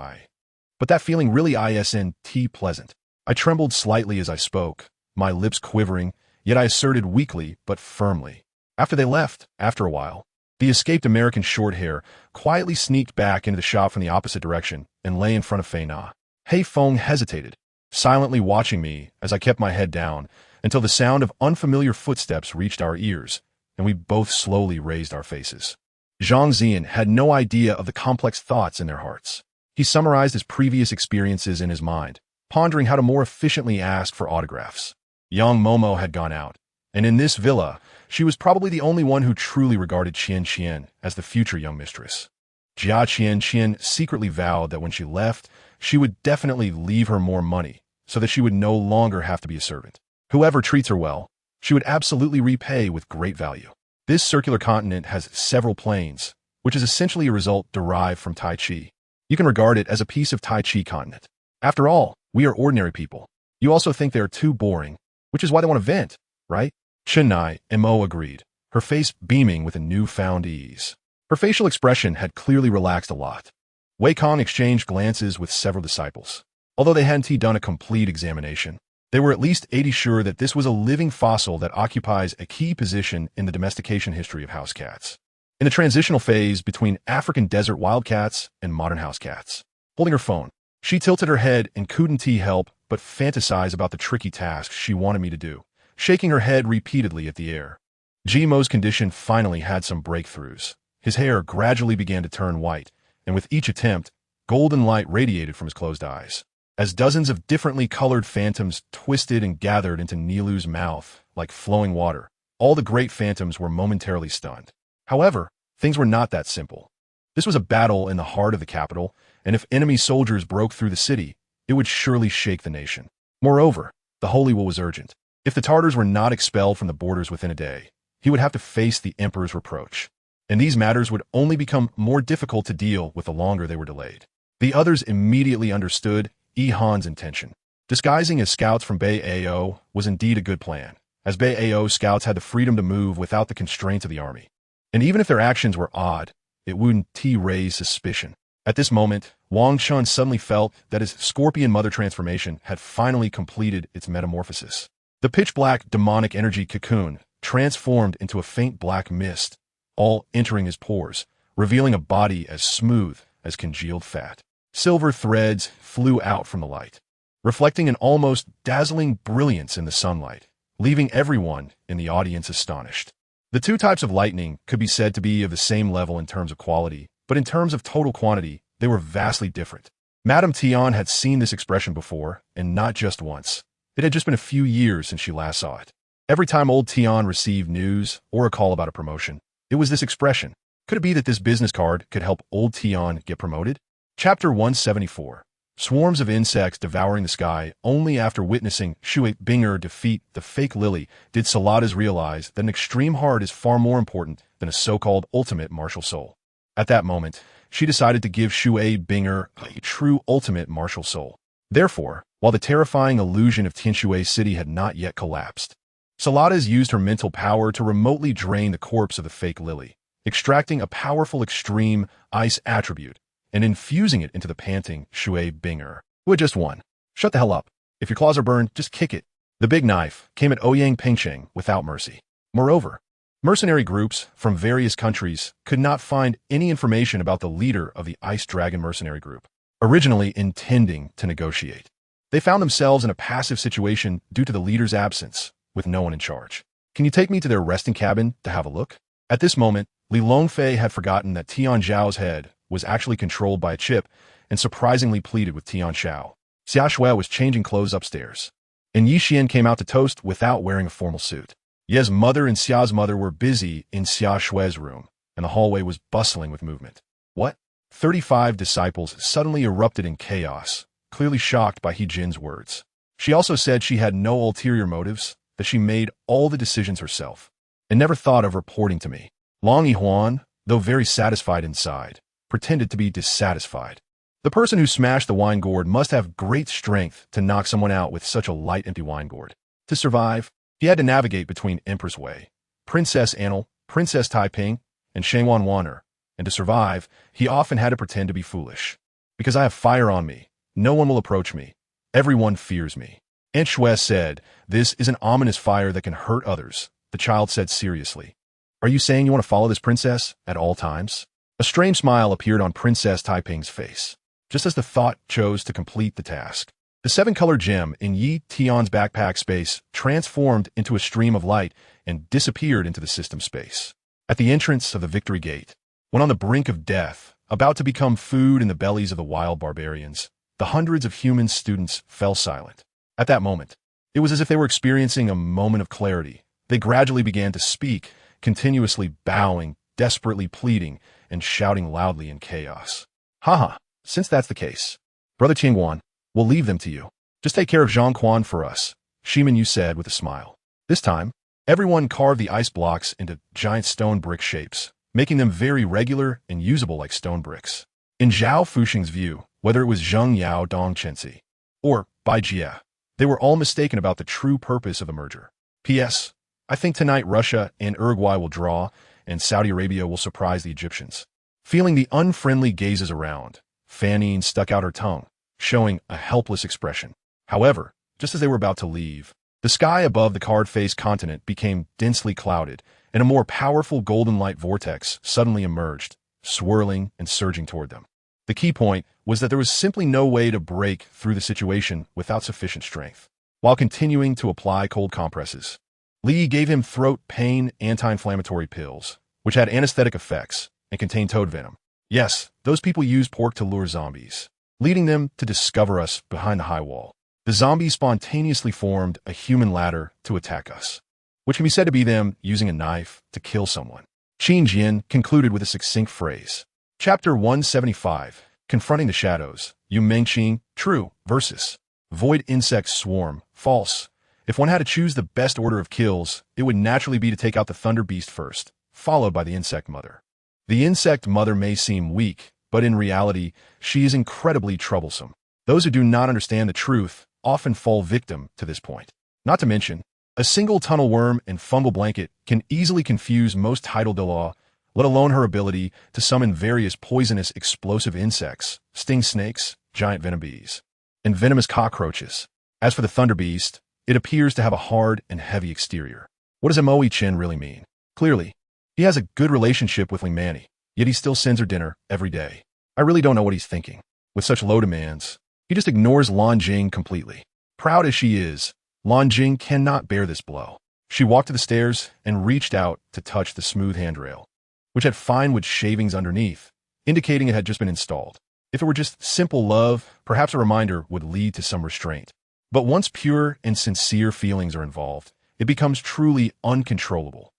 S1: But that feeling really isn't pleasant. I trembled slightly as I spoke, my lips quivering, yet I asserted weakly but firmly. After they left, after a while, the escaped American short-hair quietly sneaked back into the shop from the opposite direction and lay in front of Fei Na. Hei Feng hesitated, silently watching me as I kept my head down until the sound of unfamiliar footsteps reached our ears, and we both slowly raised our faces. Zhang Zian had no idea of the complex thoughts in their hearts. He summarized his previous experiences in his mind, pondering how to more efficiently ask for autographs. Young Momo had gone out, and in this villa, she was probably the only one who truly regarded Qian as the future young mistress. Jia Qian secretly vowed that when she left, she would definitely leave her more money, so that she would no longer have to be a servant. Whoever treats her well, she would absolutely repay with great value. This circular continent has several planes, which is essentially a result derived from Tai Chi. You can regard it as a piece of Tai Chi continent. After all, we are ordinary people. You also think they are too boring, which is why they want to vent, right? Chenai Mo agreed, her face beaming with a newfound ease. Her facial expression had clearly relaxed a lot. Wei Kong exchanged glances with several disciples. Although they hadn't done a complete examination, they were at least 80 sure that this was a living fossil that occupies a key position in the domestication history of house cats. In the transitional phase between African desert wildcats and modern house cats. Holding her phone, she tilted her head and couldn't help but fantasize about the tricky tasks she wanted me to do, shaking her head repeatedly at the air. Gmo's condition finally had some breakthroughs. His hair gradually began to turn white, and with each attempt, golden light radiated from his closed eyes. As dozens of differently colored phantoms twisted and gathered into Nilu's mouth like flowing water, all the great phantoms were momentarily stunned. However, things were not that simple. This was a battle in the heart of the capital, and if enemy soldiers broke through the city, it would surely shake the nation. Moreover, the Holy Will was urgent. If the Tartars were not expelled from the borders within a day, he would have to face the emperor's reproach. And these matters would only become more difficult to deal with the longer they were delayed. The others immediately understood Yi Han's intention. Disguising as scouts from Bei Ao was indeed a good plan, as Bao scouts had the freedom to move without the constraints of the army. And even if their actions were odd, it wouldn't raise suspicion. At this moment, Wang Chun suddenly felt that his scorpion mother transformation had finally completed its metamorphosis. The pitch-black demonic energy cocoon transformed into a faint black mist, all entering his pores, revealing a body as smooth as congealed fat. Silver threads flew out from the light, reflecting an almost dazzling brilliance in the sunlight, leaving everyone in the audience astonished. The two types of lightning could be said to be of the same level in terms of quality, but in terms of total quantity, they were vastly different. Madame Tian had seen this expression before, and not just once. It had just been a few years since she last saw it. Every time old Tian received news or a call about a promotion, it was this expression. Could it be that this business card could help old Tian get promoted? Chapter 174. Swarms of insects devouring the sky. Only after witnessing Shui Binger defeat the fake Lili did Saladas realize that an extreme heart is far more important than a so-called ultimate martial soul. At that moment, she decided to give Shui Binger a true ultimate martial soul. Therefore, while the terrifying illusion of Tianshui City had not yet collapsed, Saladas used her mental power to remotely drain the corpse of the fake Lili, extracting a powerful extreme ice attribute and infusing it into the panting Shui Binger, who had just won. Shut the hell up. If your claws are burned, just kick it. The big knife came at Ouyang Pengcheng without mercy. Moreover, mercenary groups from various countries could not find any information about the leader of the Ice Dragon mercenary group, originally intending to negotiate. They found themselves in a passive situation due to the leader's absence, with no one in charge. Can you take me to their resting cabin to have a look? At this moment, Li Longfei had forgotten that Tian Zhao's head was actually controlled by a chip and surprisingly pleaded with Tian Xiao. Xia Shui was changing clothes upstairs, and Yi Xian came out to toast without wearing a formal suit. Ye's mother and Xiao's mother were busy in Xia Shui's room, and the hallway was bustling with movement. What? 35 disciples suddenly erupted in chaos, clearly shocked by He Jin's words. She also said she had no ulterior motives, that she made all the decisions herself, and never thought of reporting to me. Long Yihuan, though very satisfied inside, pretended to be dissatisfied. The person who smashed the wine gourd must have great strength to knock someone out with such a light empty wine gourd. To survive, he had to navigate between Empress Wei, Princess Anil, Princess Taiping, and Shangwan Waner, and to survive, he often had to pretend to be foolish. Because I have fire on me, no one will approach me. Everyone fears me. Aunt Shui said, "This is an ominous fire that can hurt others," the child said seriously. "Are you saying you want to follow this princess at all times?" A strange smile appeared on Princess Taiping's face, just as the thought chose to complete the task. The seven-color gem in Yi Tian's backpack space transformed into a stream of light and disappeared into the system space. At the entrance of the Victory Gate, when on the brink of death, about to become food in the bellies of the wild barbarians, the hundreds of human students fell silent. At that moment, it was as if they were experiencing a moment of clarity. They gradually began to speak, continuously bowing, desperately pleading, and shouting loudly in chaos. Haha, since that's the case, Brother Qingguan, we'll leave them to you. Just take care of Zhang Quan for us, Shiman Yu said with a smile. This time, everyone carved the ice blocks into giant stone brick shapes, making them very regular and usable like stone bricks. In Zhao Fuxing's view, whether it was Zheng Yao Dong Chenxi or Bai Jie, they were all mistaken about the true purpose of the merger. P.S. I think tonight Russia and Uruguay will draw, and Saudi Arabia will surprise the Egyptians. Feeling the unfriendly gazes around, Fanine stuck out her tongue, showing a helpless expression. However, just as they were about to leave, the sky above the card-faced continent became densely clouded, and a more powerful golden light vortex suddenly emerged, swirling and surging toward them. The key point was that there was simply no way to break through the situation without sufficient strength. While continuing to apply cold compresses, Li gave him throat pain anti-inflammatory pills, which had anesthetic effects and contained toad venom. Yes, those people use pork to lure zombies, leading them to discover us behind the high wall. The zombies spontaneously formed a human ladder to attack us, which can be said to be them using a knife to kill someone. Qin Jian concluded with a succinct phrase. Chapter 175, Confronting the Shadows, Yu Mengqing, True, versus Void Insect Swarm, False. If one had to choose the best order of kills, it would naturally be to take out the Thunder Beast first, followed by the Insect Mother. The Insect Mother may seem weak, but in reality, she is incredibly troublesome. Those who do not understand the truth often fall victim to this point. Not to mention, A single tunnel worm and fungal blanket can easily confuse most tidal Douluo, let alone her ability to summon various poisonous explosive insects, sting snakes, giant venom bees, and venomous cockroaches. As for the Thunder Beast, it appears to have a hard and heavy exterior. What does Moe Chin really mean? Clearly, he has a good relationship with Ling Manny, yet he still sends her dinner every day. I really don't know what he's thinking. With such low demands, he just ignores Lan Jing completely. Proud as she is, Lan Jing cannot bear this blow. She walked to the stairs and reached out to touch the smooth handrail, which had fine wood shavings underneath, indicating it had just been installed. If it were just simple love, perhaps a reminder would lead to some restraint. But once pure and sincere feelings are involved, it becomes truly uncontrollable.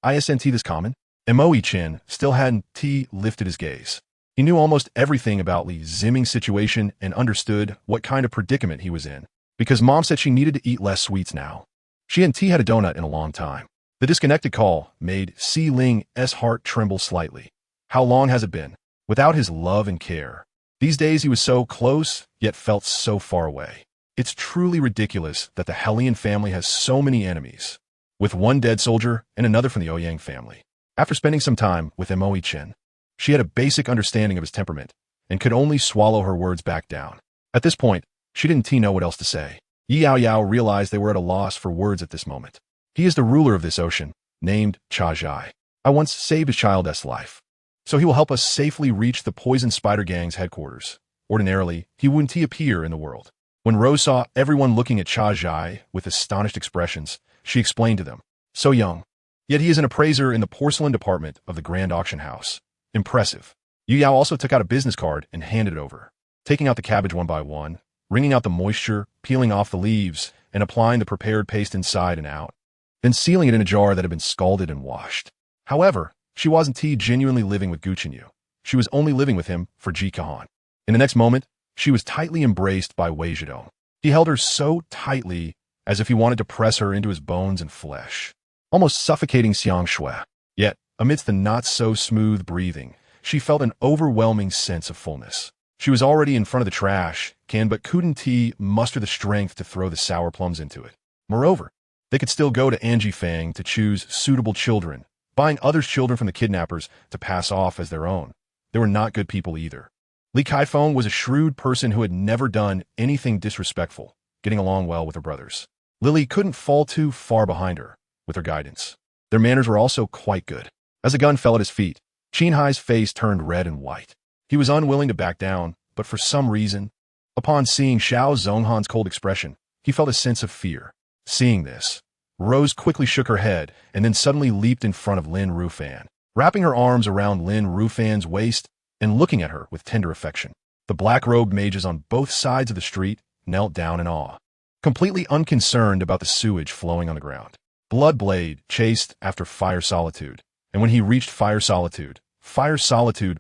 S1: Isn't this common? Moe Chin still hadn't lifted his gaze. He knew almost everything about Li Ziming's situation and understood what kind of predicament he was in, because Mom said she needed to eat less sweets now. She hadn't had a donut in a long time. The disconnected call made Si Ling's heart tremble slightly. How long has it been? Without his love and care. These days he was so close, yet felt so far away. It's truly ridiculous that the Hellion family has so many enemies, with one dead soldier and another from the Ouyang family. After spending some time with Moe Chin, she had a basic understanding of his temperament and could only swallow her words back down. At this point, she didn't know what else to say. Yao Yao realized they were at a loss for words at this moment. He is the ruler of this ocean, named Cha Zhai. I once saved his child's life, so he will help us safely reach the Poison Spider Gang's headquarters. Ordinarily, he wouldn't appear in the world. When Rose saw everyone looking at Cha Zhai with astonished expressions, she explained to them. So young. Yet he is an appraiser in the porcelain department of the Grand Auction House. Impressive. Yu Yao also took out a business card and handed it over, taking out the cabbage one by one, wringing out the moisture, peeling off the leaves, and applying the prepared paste inside and out, then sealing it in a jar that had been scalded and washed. However, she wasn't genuinely living with Guchenyu. She was only living with him for Ji Kahan. In the next moment, she was tightly embraced by Wei Zhidong. He held her so tightly as if he wanted to press her into his bones and flesh, almost suffocating Xiang Shui. Yet, amidst the not-so-smooth breathing, she felt an overwhelming sense of fullness. She was already in front of the trash can but couldn't muster the strength to throw the sour plums into it. Moreover, they could still go to Anji Fang to choose suitable children, buying others' children from the kidnappers to pass off as their own. They were not good people either. Li Kaifeng was a shrewd person who had never done anything disrespectful, getting along well with her brothers. Lili couldn't fall too far behind her, with her guidance. Their manners were also quite good. As a gun fell at his feet, Qin Hai's face turned red and white. He was unwilling to back down, but for some reason, upon seeing Xiao Zhonghan's cold expression, he felt a sense of fear. Seeing this, Rose quickly shook her head and then suddenly leaped in front of Lin Rufan, wrapping her arms around Lin Rufan's waist and looking at her with tender affection. The black-robed mages on both sides of the street knelt down in awe, completely unconcerned about the sewage flowing on the ground. Bloodblade chased after Fire Solitude, and when he reached Fire Solitude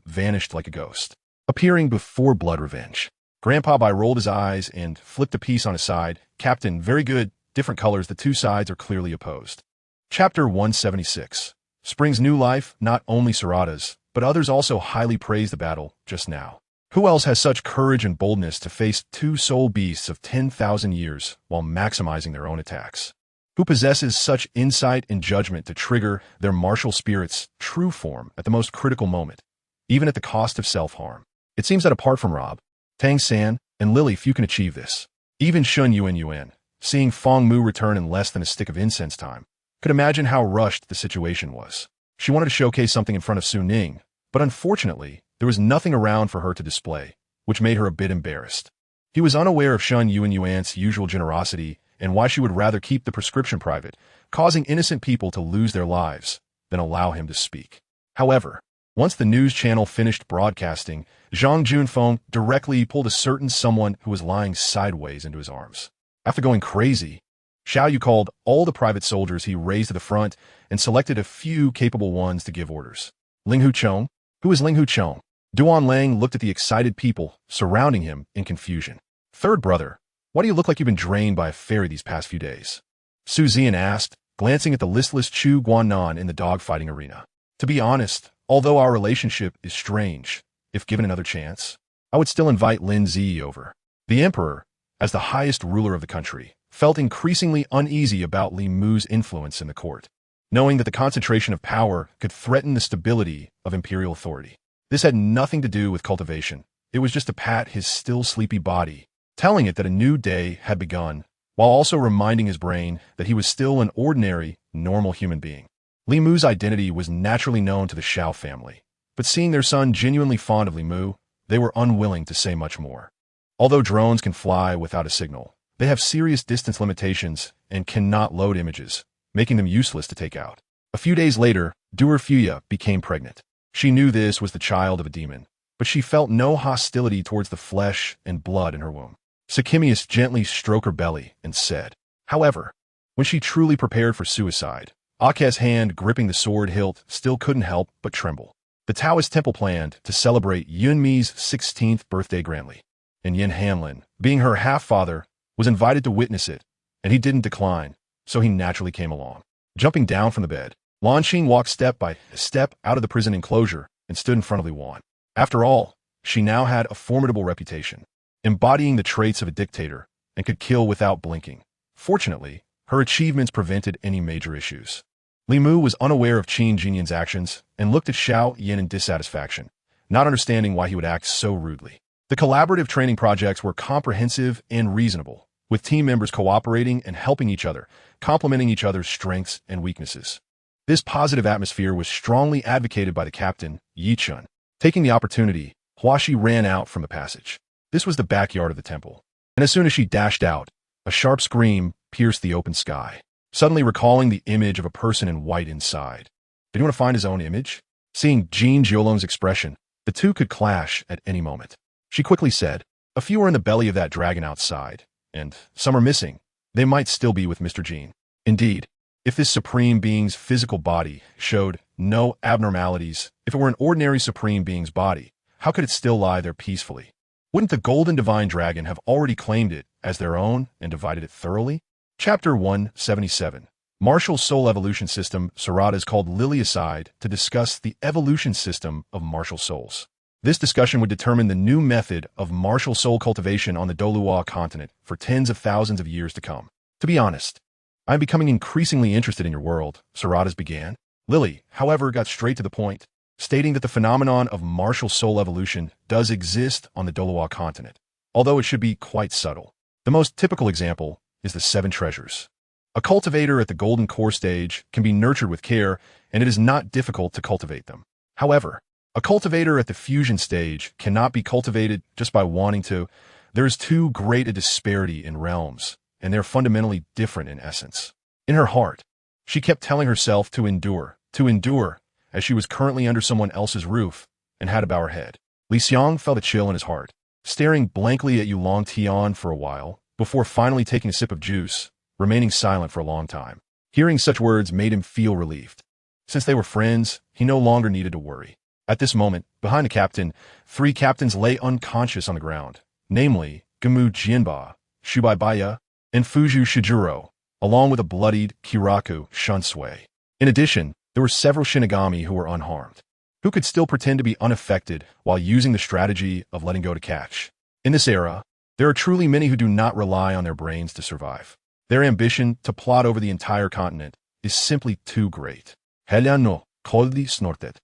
S1: vanished like a ghost, appearing before Blood Revenge. Grandpa Bai rolled his eyes and flipped a piece on his side. Captain, very good. Different colors, the two sides are clearly opposed. Chapter 176. Spring's new life, not only Sarada's, but others also highly praised the battle just now. Who else has such courage and boldness to face two soul beasts of 10,000 years while maximizing their own attacks? Who possesses such insight and judgment to trigger their martial spirit's true form at the most critical moment, even at the cost of self-harm? It seems that apart from Rob, Tang San, and Lili, few can achieve this. Even Shun Yuan, seeing Fong Mu return in less than a stick of incense time, could imagine how rushed the situation was. She wanted to showcase something in front of Su Ning, but unfortunately, there was nothing around for her to display, which made her a bit embarrassed. He was unaware of Shun Yuan's usual generosity and why she would rather keep the prescription private, causing innocent people to lose their lives, than allow him to speak. However, once the news channel finished broadcasting, Zhang Junfeng directly pulled a certain someone who was lying sideways into his arms. After going crazy, Xiao Yu called all the private soldiers he raised to the front and selected a few capable ones to give orders. Ling Huchong? Who is Ling Huchong? Duan Lang looked at the excited people surrounding him in confusion. Third brother, why do you look like you've been drained by a fairy these past few days? Su Zian asked, glancing at the listless Chu Guannan in the dogfighting arena. To be honest, although our relationship is strange, if given another chance, I would still invite Lin Zi over. The emperor, as the highest ruler of the country, felt increasingly uneasy about Li Mu's influence in the court, knowing that the concentration of power could threaten the stability of imperial authority. This had nothing to do with cultivation. It was just to pat his still sleepy body, telling it that a new day had begun, while also reminding his brain that he was still an ordinary, normal human being. Li Mu's identity was naturally known to the Xiao family, but seeing their son genuinely fond of Li Mu, they were unwilling to say much more. Although drones can fly without a signal, they have serious distance limitations and cannot load images, making them useless to take out. A few days later, Fuya became pregnant. She knew this was the child of a demon, but she felt no hostility towards the flesh and blood in her womb. Sakimius gently stroked her belly and said, however, when she truly prepared for suicide, Aka's hand gripping the sword hilt still couldn't help but tremble. The Taoist temple planned to celebrate Yunmi's 16th birthday grandly, and Yin Hanlin, being her half-father, was invited to witness it, and he didn't decline, so he naturally came along. Jumping down from the bed, Lanqing walked step by step out of the prison enclosure and stood in front of Li Wan. After all, she now had a formidable reputation, embodying the traits of a dictator, and could kill without blinking. Fortunately, her achievements prevented any major issues. Li Mu was unaware of Qin Jinyan's actions and looked at Xiao Yin in dissatisfaction, not understanding why he would act so rudely. The collaborative training projects were comprehensive and reasonable, with team members cooperating and helping each other, complementing each other's strengths and weaknesses. This positive atmosphere was strongly advocated by the captain, Yi Chun. Taking the opportunity, Huaxi ran out from the passage. This was the backyard of the temple, and as soon as she dashed out, a sharp scream pierced the open sky, suddenly recalling the image of a person in white inside. Did he want to find his own image? Seeing Jin Jiolong's expression, the two could clash at any moment. She quickly said, a few are in the belly of that dragon outside, and some are missing. They might still be with Mr. Jin. Indeed, if this supreme being's physical body showed no abnormalities, if it were an ordinary supreme being's body, how could it still lie there peacefully? Wouldn't the golden divine dragon have already claimed it as their own and divided it thoroughly? Chapter 177. Martial Soul Evolution System. Sarada is called Lili aside to discuss the evolution system of martial souls. This discussion would determine the new method of martial soul cultivation on the Douluo continent for tens of thousands of years to come. To be honest, I am becoming increasingly interested in your world, Sarada's began. Lili, however, got straight to the point, stating that the phenomenon of martial soul evolution does exist on the Douluo continent, although it should be quite subtle. The most typical example is the 7 treasures. A cultivator at the golden core stage can be nurtured with care, and it is not difficult to cultivate them. However, a cultivator at the fusion stage cannot be cultivated just by wanting to. There is too great a disparity in realms, and they are fundamentally different in essence. In her heart, she kept telling herself to endure, as she was currently under someone else's roof and had to bow her head. Li Xiang felt a chill in his heart, staring blankly at Yulong Tian for a while, before finally taking a sip of juice, remaining silent for a long time. Hearing such words made him feel relieved. Since they were friends, he no longer needed to worry. At this moment, behind the captain, 3 captains lay unconscious on the ground, namely Gamu Jianba, Shubai Baya, and Fuju Shijuro, along with a bloodied Kiraku Shunsui. In addition, there were several Shinigami who were unharmed, who could still pretend to be unaffected while using the strategy of letting go to catch. In this era, there are truly many who do not rely on their brains to survive. Their ambition to plot over the entire continent is simply too great. Heliano Koldi snorted,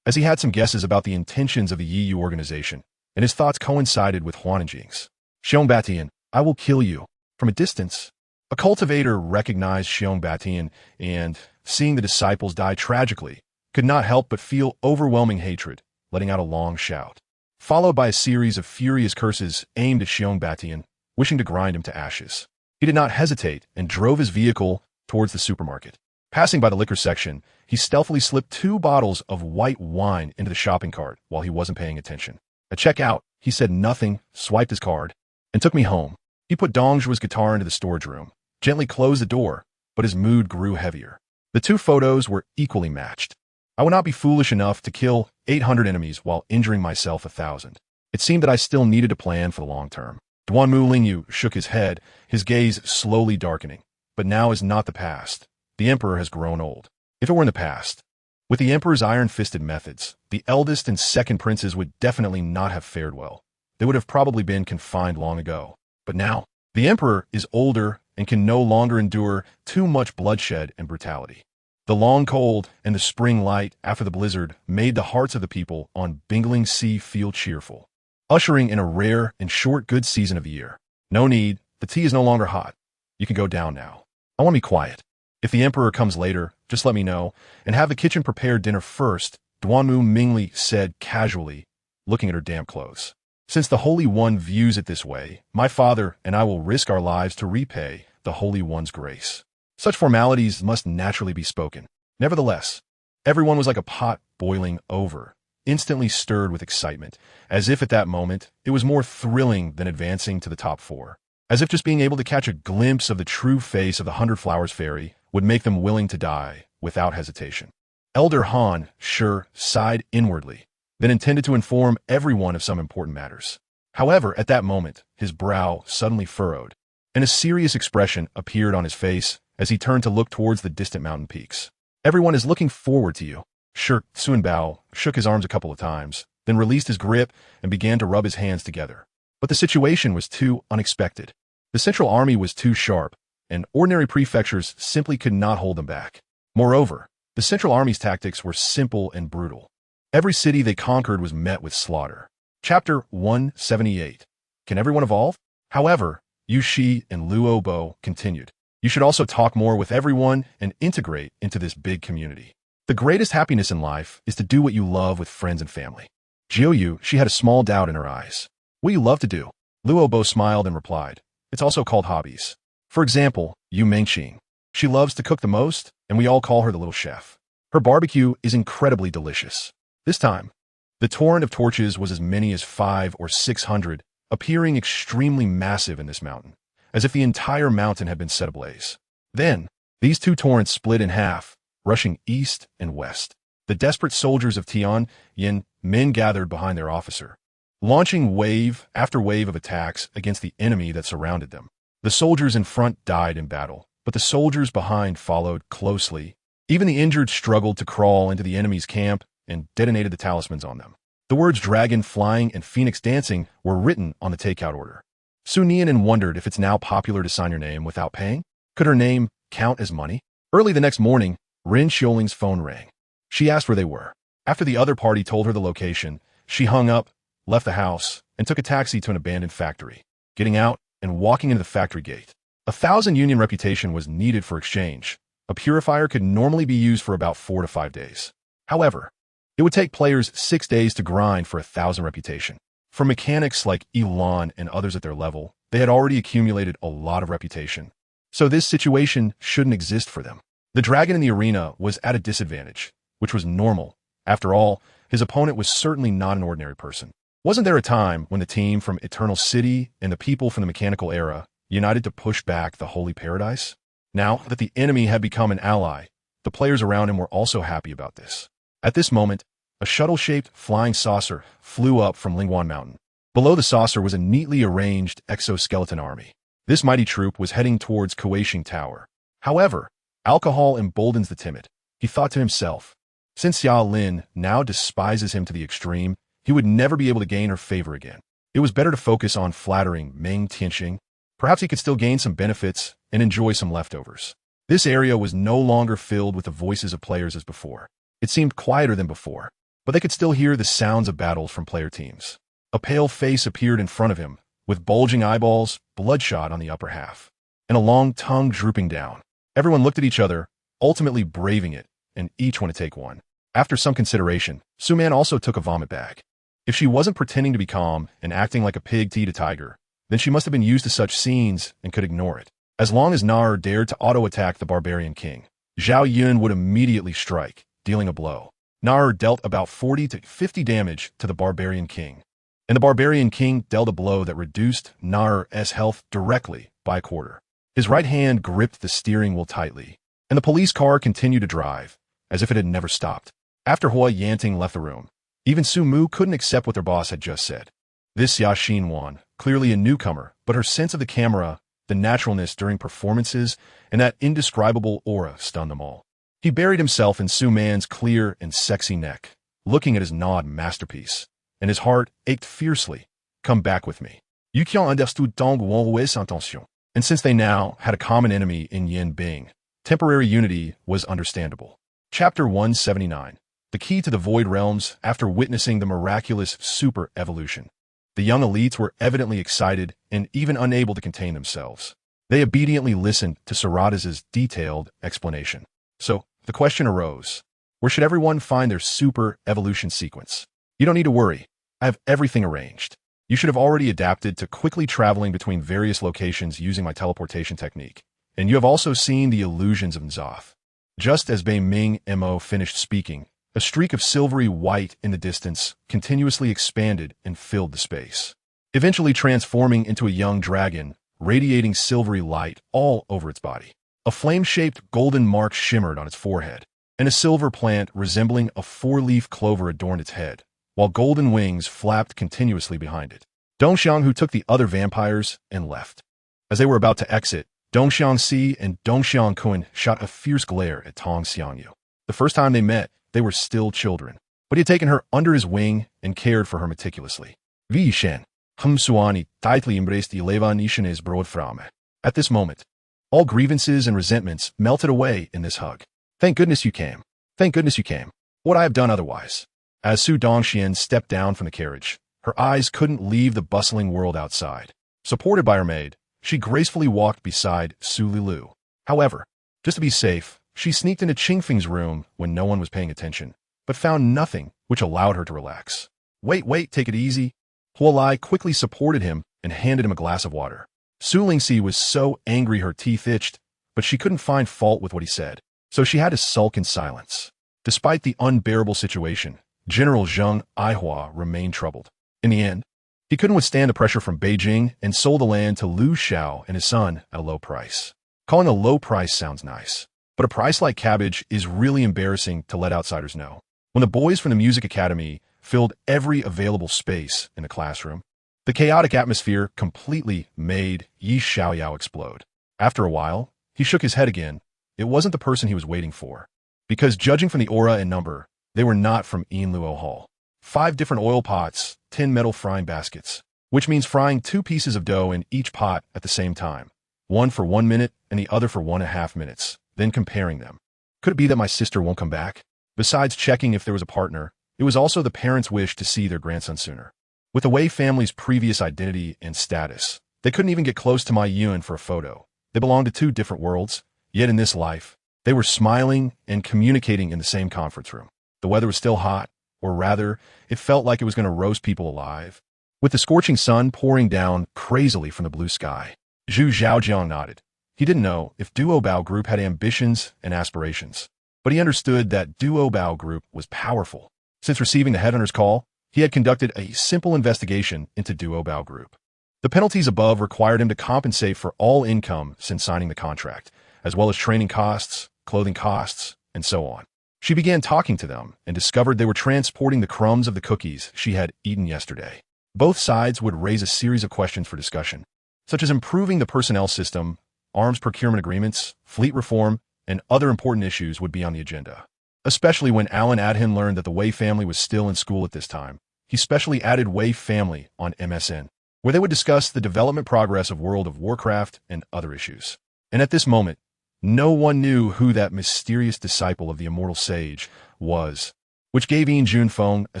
S1: as he had some guesses about the intentions of the EU organization, and his thoughts coincided with Huanjing's. Xiong Batian, I will kill you. From a distance, a cultivator recognized Xiong Batian and, seeing the disciples die tragically, could not help but feel overwhelming hatred, letting out a long shout, followed by a series of furious curses aimed at Xiong Batian, wishing to grind him to ashes. He did not hesitate and drove his vehicle towards the supermarket. Passing by the liquor section, he stealthily slipped 2 bottles of white wine into the shopping cart while he wasn't paying attention. At checkout, he said nothing, swiped his card, and took me home. He put Dongzhuo's guitar into the storage room, gently closed the door, but his mood grew heavier. The 2 photos were equally matched. I would not be foolish enough to kill 800 enemies while injuring myself 1,000. It seemed that I still needed a plan for the long term. Duanmu Lingyu shook his head, his gaze slowly darkening. But now is not the past. The emperor has grown old. If it were in the past, with the emperor's iron-fisted methods, the eldest and second princes would definitely not have fared well. They would have probably been confined long ago. But now, the emperor is older and can no longer endure too much bloodshed and brutality. The long cold and the spring light after the blizzard made the hearts of the people on Bingling Sea feel cheerful, ushering in a rare and short good season of the year. No need, the tea is no longer hot. You can go down now. I want to be quiet. If the emperor comes later, just let me know, and have the kitchen prepare dinner first, Duanmu Mingli said casually, looking at her damp clothes. Since the Holy One views it this way, my father and I will risk our lives to repay the Holy One's grace. Such formalities must naturally be spoken. Nevertheless, everyone was like a pot boiling over, instantly stirred with excitement, as if at that moment it was more thrilling than advancing to the top 4. As if just being able to catch a glimpse of the true face of the 100 Flowers Fairy would make them willing to die without hesitation. Elder Han, sure, sighed inwardly, then intended to inform everyone of some important matters. However, at that moment, his brow suddenly furrowed, and a serious expression appeared on his face as he turned to look towards the distant mountain peaks. Everyone is looking forward to you. Sure, Sun Bao shook his arms a couple of times, then released his grip and began to rub his hands together. But the situation was too unexpected. The Central Army was too sharp, and ordinary prefectures simply could not hold them back. Moreover, the Central Army's tactics were simple and brutal. Every city they conquered was met with slaughter. Chapter 178. Can everyone evolve? However, Yu Shi and LuoBo continued. You should also talk more with everyone and integrate into this big community. The greatest happiness in life is to do what you love with friends and family. Jiuyu, she had a small doubt in her eyes. What do you love to do? LuoBo smiled and replied. It's also called hobbies. For example, Yu Mengqing. She loves to cook the most, and we all call her the little chef. Her barbecue is incredibly delicious. This time, the torrent of torches was as many as 500 or 600, appearing extremely massive in this mountain, as if the entire mountain had been set ablaze. Then, these two torrents split in half, rushing east and west. The desperate soldiers of Tian Yin men gathered behind their officer, launching wave after wave of attacks against the enemy that surrounded them. The soldiers in front died in battle, but the soldiers behind followed closely. Even the injured struggled to crawl into the enemy's camp and detonated the talismans on them. The words dragon flying and phoenix dancing were written on the takeout order. Su Nianen wondered if it's now popular to sign your name without paying. Could her name count as money? Early the next morning, Ren Xioling's phone rang. She asked where they were. After the other party told her the location, she hung up, left the house, and took a taxi to an abandoned factory. Getting out and walking into the factory gate. 1,000 union reputation was needed for exchange. A purifier could normally be used for about 4 to 5 days. However, it would take players 6 days to grind for 1,000 reputation. For mechanics like Elon and others at their level, they had already accumulated a lot of reputation. So this situation shouldn't exist for them. The dragon in the arena was at a disadvantage, which was normal. After all, his opponent was certainly not an ordinary person. Wasn't there a time when the team from Eternal City and the people from the Mechanical Era united to push back the Holy Paradise? Now that the enemy had become an ally, the players around him were also happy about this. At this moment, a shuttle-shaped flying saucer flew up from Lingguan Mountain. Below the saucer was a neatly arranged exoskeleton army. This mighty troop was heading towards Kueishing Tower. However, alcohol emboldens the timid. He thought to himself, since Xiao Lin now despises him to the extreme, he would never be able to gain her favor again. It was better to focus on flattering Meng Tianxing. Perhaps he could still gain some benefits and enjoy some leftovers. This area was no longer filled with the voices of players as before. It seemed quieter than before, but they could still hear the sounds of battles from player teams. A pale face appeared in front of him, with bulging eyeballs, bloodshot on the upper half, and a long tongue drooping down. Everyone looked at each other, ultimately braving it, and each wanted to take one. After some consideration, Suman also took a vomit bag. If she wasn't pretending to be calm and acting like a pig to eat a tiger, then she must have been used to such scenes and could ignore it. As long as Nar dared to auto-attack the barbarian king, Zhao Yun would immediately strike, dealing a blow. Nar dealt about 40 to 50 damage to the barbarian king, and the barbarian king dealt a blow that reduced Nar's health directly by a quarter. His right hand gripped the steering wheel tightly, and the police car continued to drive, as if it had never stopped. After Hua Yanting left the room, even Su Mu couldn't accept what their boss had just said. This Xia Xinwan, clearly a newcomer, but her sense of the camera, the naturalness during performances, and that indescribable aura stunned them all. He buried himself in Su Man's clear and sexy neck, looking at his gnawed masterpiece, and his heart ached fiercely. Come back with me. You qui en understood Tang Won's intention. And since they now had a common enemy in Yin Bing, temporary unity was understandable. Chapter 179. The Key to the Void Realms. After witnessing the miraculous super evolution, the young elites were evidently excited and even unable to contain themselves. They obediently listened to Saradas's detailed explanation. So, the question arose, where should everyone find their super evolution sequence? You don't need to worry. I have everything arranged. You should have already adapted to quickly traveling between various locations using my teleportation technique. And you have also seen the illusions of Nzoth. Just as Bei Ming Mo finished speaking, a streak of silvery white in the distance continuously expanded and filled the space, eventually transforming into a young dragon, radiating silvery light all over its body. A flame-shaped golden mark shimmered on its forehead, and a silver plant resembling a four-leaf clover adorned its head, while golden wings flapped continuously behind it. Dongxiang, who took the other vampires, and left. As they were about to exit, Dongxiang Si and Dongxiang Kun shot a fierce glare at Tang Xiangyu. The first time they met, they were still children, but he had taken her under his wing and cared for her meticulously. Vi Shen, Suani tightly embraced the Levan Nishane's broadframe. At this moment, all grievances and resentments melted away in this hug. Thank goodness you came. Thank goodness you came. What would I have done otherwise? As Su Dongxian stepped down from the carriage, her eyes couldn't leave the bustling world outside. Supported by her maid, she gracefully walked beside Su Lilu. However, just to be safe, she sneaked into Qingfeng's room when no one was paying attention, but found nothing which allowed her to relax. Wait, take it easy. Huolai quickly supported him and handed him a glass of water. Su Lingxi was so angry her teeth itched, but she couldn't find fault with what he said, so she had to sulk in silence. Despite the unbearable situation, General Zheng Aihua remained troubled. In the end, he couldn't withstand the pressure from Beijing and sold the land to Lu Xiao and his son at a low price. Calling a low price sounds nice, but a price like cabbage is really embarrassing to let outsiders know. When the boys from the music academy filled every available space in the classroom, the chaotic atmosphere completely made Yi Xiaoyao explode. After a while, he shook his head again. It wasn't the person he was waiting for, because judging from the aura and number, they were not from Luo Hall. 5 different oil pots, 10 metal frying baskets, which means frying 2 pieces of dough in each pot at the same time, one for 1 minute and the other for 1.5 minutes, then comparing them. Could it be that my sister won't come back? Besides checking if there was a partner, it was also the parents' wish to see their grandson sooner. With the Wei family's previous identity and status, they couldn't even get close to my Yuan for a photo. They belonged to 2 different worlds, yet in this life, they were smiling and communicating in the same conference room. The weather was still hot, or rather, it felt like it was going to roast people alive, with the scorching sun pouring down crazily from the blue sky. Zhu Zhaojiang nodded. He didn't know if WuhunPalace Group had ambitions and aspirations, but he understood that WuhunPalace Group was powerful. Since receiving the headhunter's call, he had conducted a simple investigation into WuhunPalace Group. The penalties above required him to compensate for all income since signing the contract, as well as training costs, clothing costs, and so on. She began talking to them and discovered they were transporting the crumbs of the cookies she had eaten yesterday. Both sides would raise a series of questions for discussion, such as improving the personnel system, arms procurement agreements, fleet reform, and other important issues would be on the agenda. Especially when Alan Adhin learned that the Wei family was still in school at this time, he specially added Wei family on MSN, where they would discuss the development progress of World of Warcraft and other issues. And at this moment, no one knew who that mysterious disciple of the immortal sage was, which gave Ian Junfeng a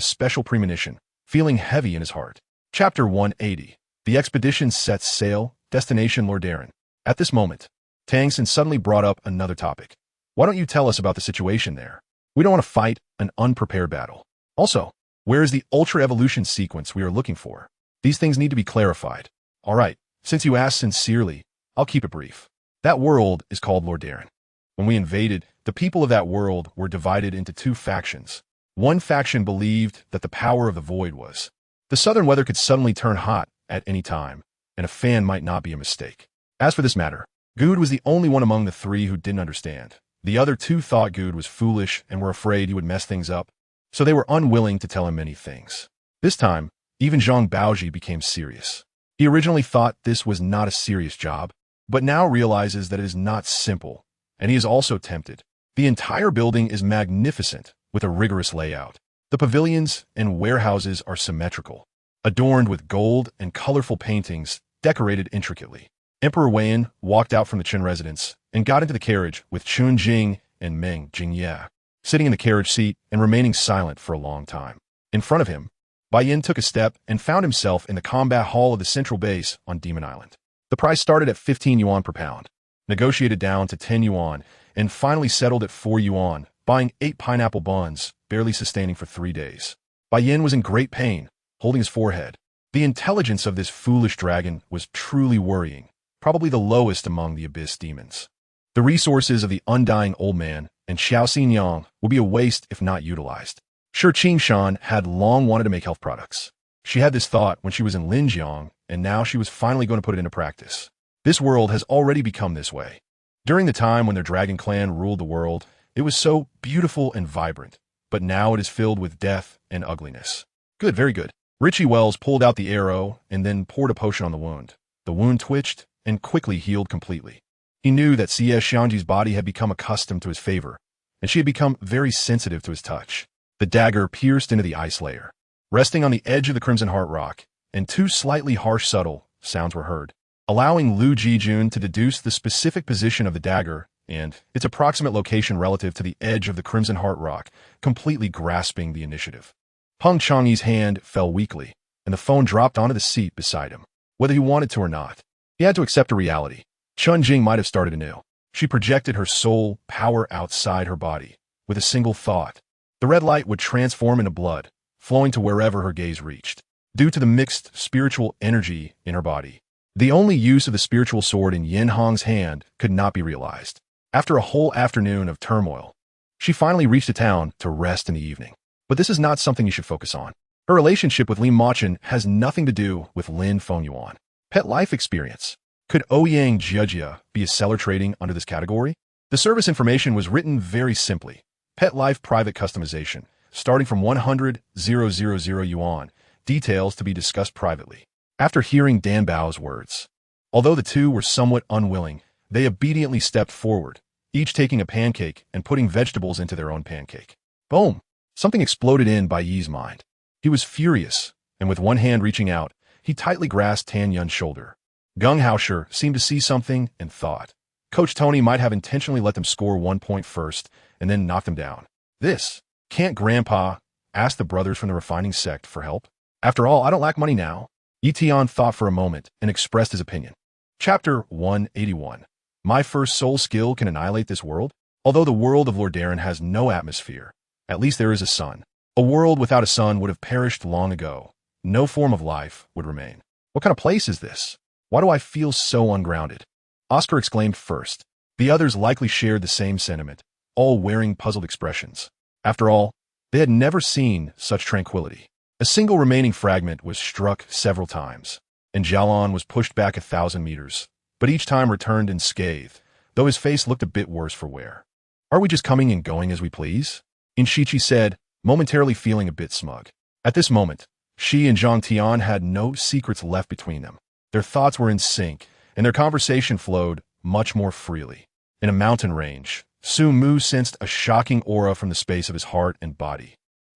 S1: special premonition, feeling heavy in his heart. Chapter 180. The expedition sets sail, destination Lordaeron. At this moment, Tang suddenly brought up another topic. Why don't you tell us about the situation there? We don't want to fight an unprepared battle. Also, where is the Ultra Evolution sequence we are looking for? These things need to be clarified. All right, since you asked sincerely, I'll keep it brief. That world is called Lordaeron. When we invaded, the people of that world were divided into 2 factions. One faction believed that the power of the void was. The southern weather could suddenly turn hot at any time, and a fan might not be a mistake. As for this matter, Good was the only one among the 3 who didn't understand. The other 2 thought Good was foolish and were afraid he would mess things up, so they were unwilling to tell him many things. This time, even Zhang Baoji became serious. He originally thought this was not a serious job, but now realizes that it is not simple, and he is also tempted. The entire building is magnificent, with a rigorous layout. The pavilions and warehouses are symmetrical, adorned with gold and colorful paintings decorated intricately. Emperor Weiyan walked out from the Qin residence and got into the carriage with Chun-Jing and Meng Jingye, sitting in the carriage seat and remaining silent for a long time. In front of him, Bai Yin took a step and found himself in the combat hall of the central base on Demon Island. The price started at 15 yuan per pound, negotiated down to 10 yuan, and finally settled at 4 yuan, buying 8 pineapple buns, barely sustaining for 3 days. Bai Yin was in great pain, holding his forehead. The intelligence of this foolish dragon was truly worrying, probably the lowest among the abyss demons. The resources of the undying old man and Xiao Xinyang would be a waste if not utilized. Sure, Chenxiang had long wanted to make health products. She had this thought when she was in Linjiang, and now she was finally going to put it into practice. This world has already become this way. During the time when their dragon clan ruled the world, it was so beautiful and vibrant, but now it is filled with death and ugliness. Good, very good. Richie Wells pulled out the arrow and then poured a potion on the wound. The wound twitched and quickly healed completely. He knew that C.S. Xiangji's body had become accustomed to his favor, and she had become very sensitive to his touch. The dagger pierced into the ice layer. Resting on the edge of the Crimson Heart Rock, and 2 slightly harsh subtle sounds were heard, allowing Lu Jijun to deduce the specific position of the dagger and its approximate location relative to the edge of the Crimson Heart Rock, completely grasping the initiative. Peng Changyi's hand fell weakly, and the phone dropped onto the seat beside him. Whether he wanted to or not, he had to accept a reality. Chun-Jing might have started anew. She projected her soul power outside her body, with a single thought. The red light would transform into blood, flowing to wherever her gaze reached. Due to the mixed spiritual energy in her body, the only use of the spiritual sword in Yin Hong's hand could not be realized. After a whole afternoon of turmoil, she finally reached a town to rest in the evening. But this is not something you should focus on. Her relationship with Li Machin has nothing to do with Lin Fengyuan. Pet life experience. Could Ouyang Jiejia be a seller trading under this category? The service information was written very simply. Pet life private customization, starting from 100,000 yuan, details to be discussed privately. After hearing Dan Bao's words, although the two were somewhat unwilling, they obediently stepped forward, each taking a pancake and putting vegetables into their own pancake. Boom! Something exploded in Bai Yi's mind. He was furious, and with one hand reaching out, he tightly grasped Tan Yun's shoulder. Gung Haosher seemed to see something and thought. Coach Tony might have intentionally let them score 1 point first and then knock them down. This, can't Grandpa ask the brothers from the refining sect for help? After all, I don't lack money now. Yi Tian thought for a moment and expressed his opinion. Chapter 181. My first soul skill can annihilate this world? Although the world of Lordaeron has no atmosphere, at least there is a sun. A world without a sun would have perished long ago. No form of life would remain. What kind of place is this? Why do I feel so ungrounded? Oscar exclaimed first. The others likely shared the same sentiment, all wearing puzzled expressions. After all, they had never seen such tranquility. A single remaining fragment was struck several times, and Jialan was pushed back 1,000 meters, but each time returned unscathed, though his face looked a bit worse for wear. Are we just coming and going as we please? Inshichi said, momentarily feeling a bit smug. At this moment, she and Zhang Tian had no secrets left between them. Their thoughts were in sync, and their conversation flowed much more freely. In a mountain range, Su Mu sensed a shocking aura from the space of his heart and body.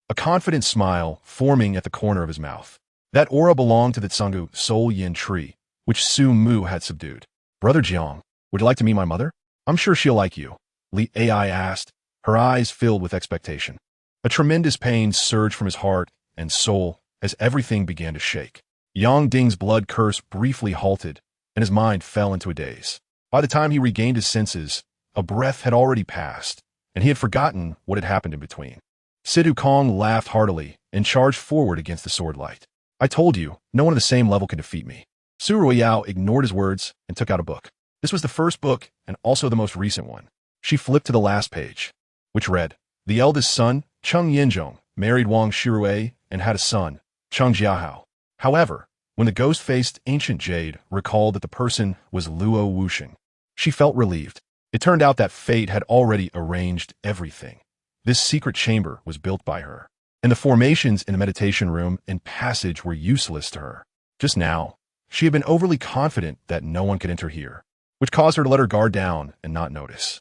S1: A confident smile forming at the corner of his mouth. That aura belonged to the Tsungu Soul Yin tree, which Su Mu had subdued. Brother Jiang, would you like to meet my mother? I'm sure she'll like you, Li Ai asked, her eyes filled with expectation. A tremendous pain surged from his heart and soul as everything began to shake. Yang Ding's blood curse briefly halted, and his mind fell into a daze. By the time he regained his senses, a breath had already passed, and he had forgotten what had happened in between. Sidu Kong laughed heartily and charged forward against the sword light. I told you, no one of the same level could defeat me. Su Ruiyao ignored his words and took out a book. This was the first book and also the most recent one. She flipped to the last page, which read, The eldest son, Cheng Yinzhong, married Wang Shirue and had a son, Cheng Jiahao. However, when the ghost-faced ancient Jade recalled that the person was Luo Wuxing, she felt relieved. It turned out that fate had already arranged everything. This secret chamber was built by her, and the formations in the meditation room and passage were useless to her. Just now, she had been overly confident that no one could enter here, which caused her to let her guard down and not notice.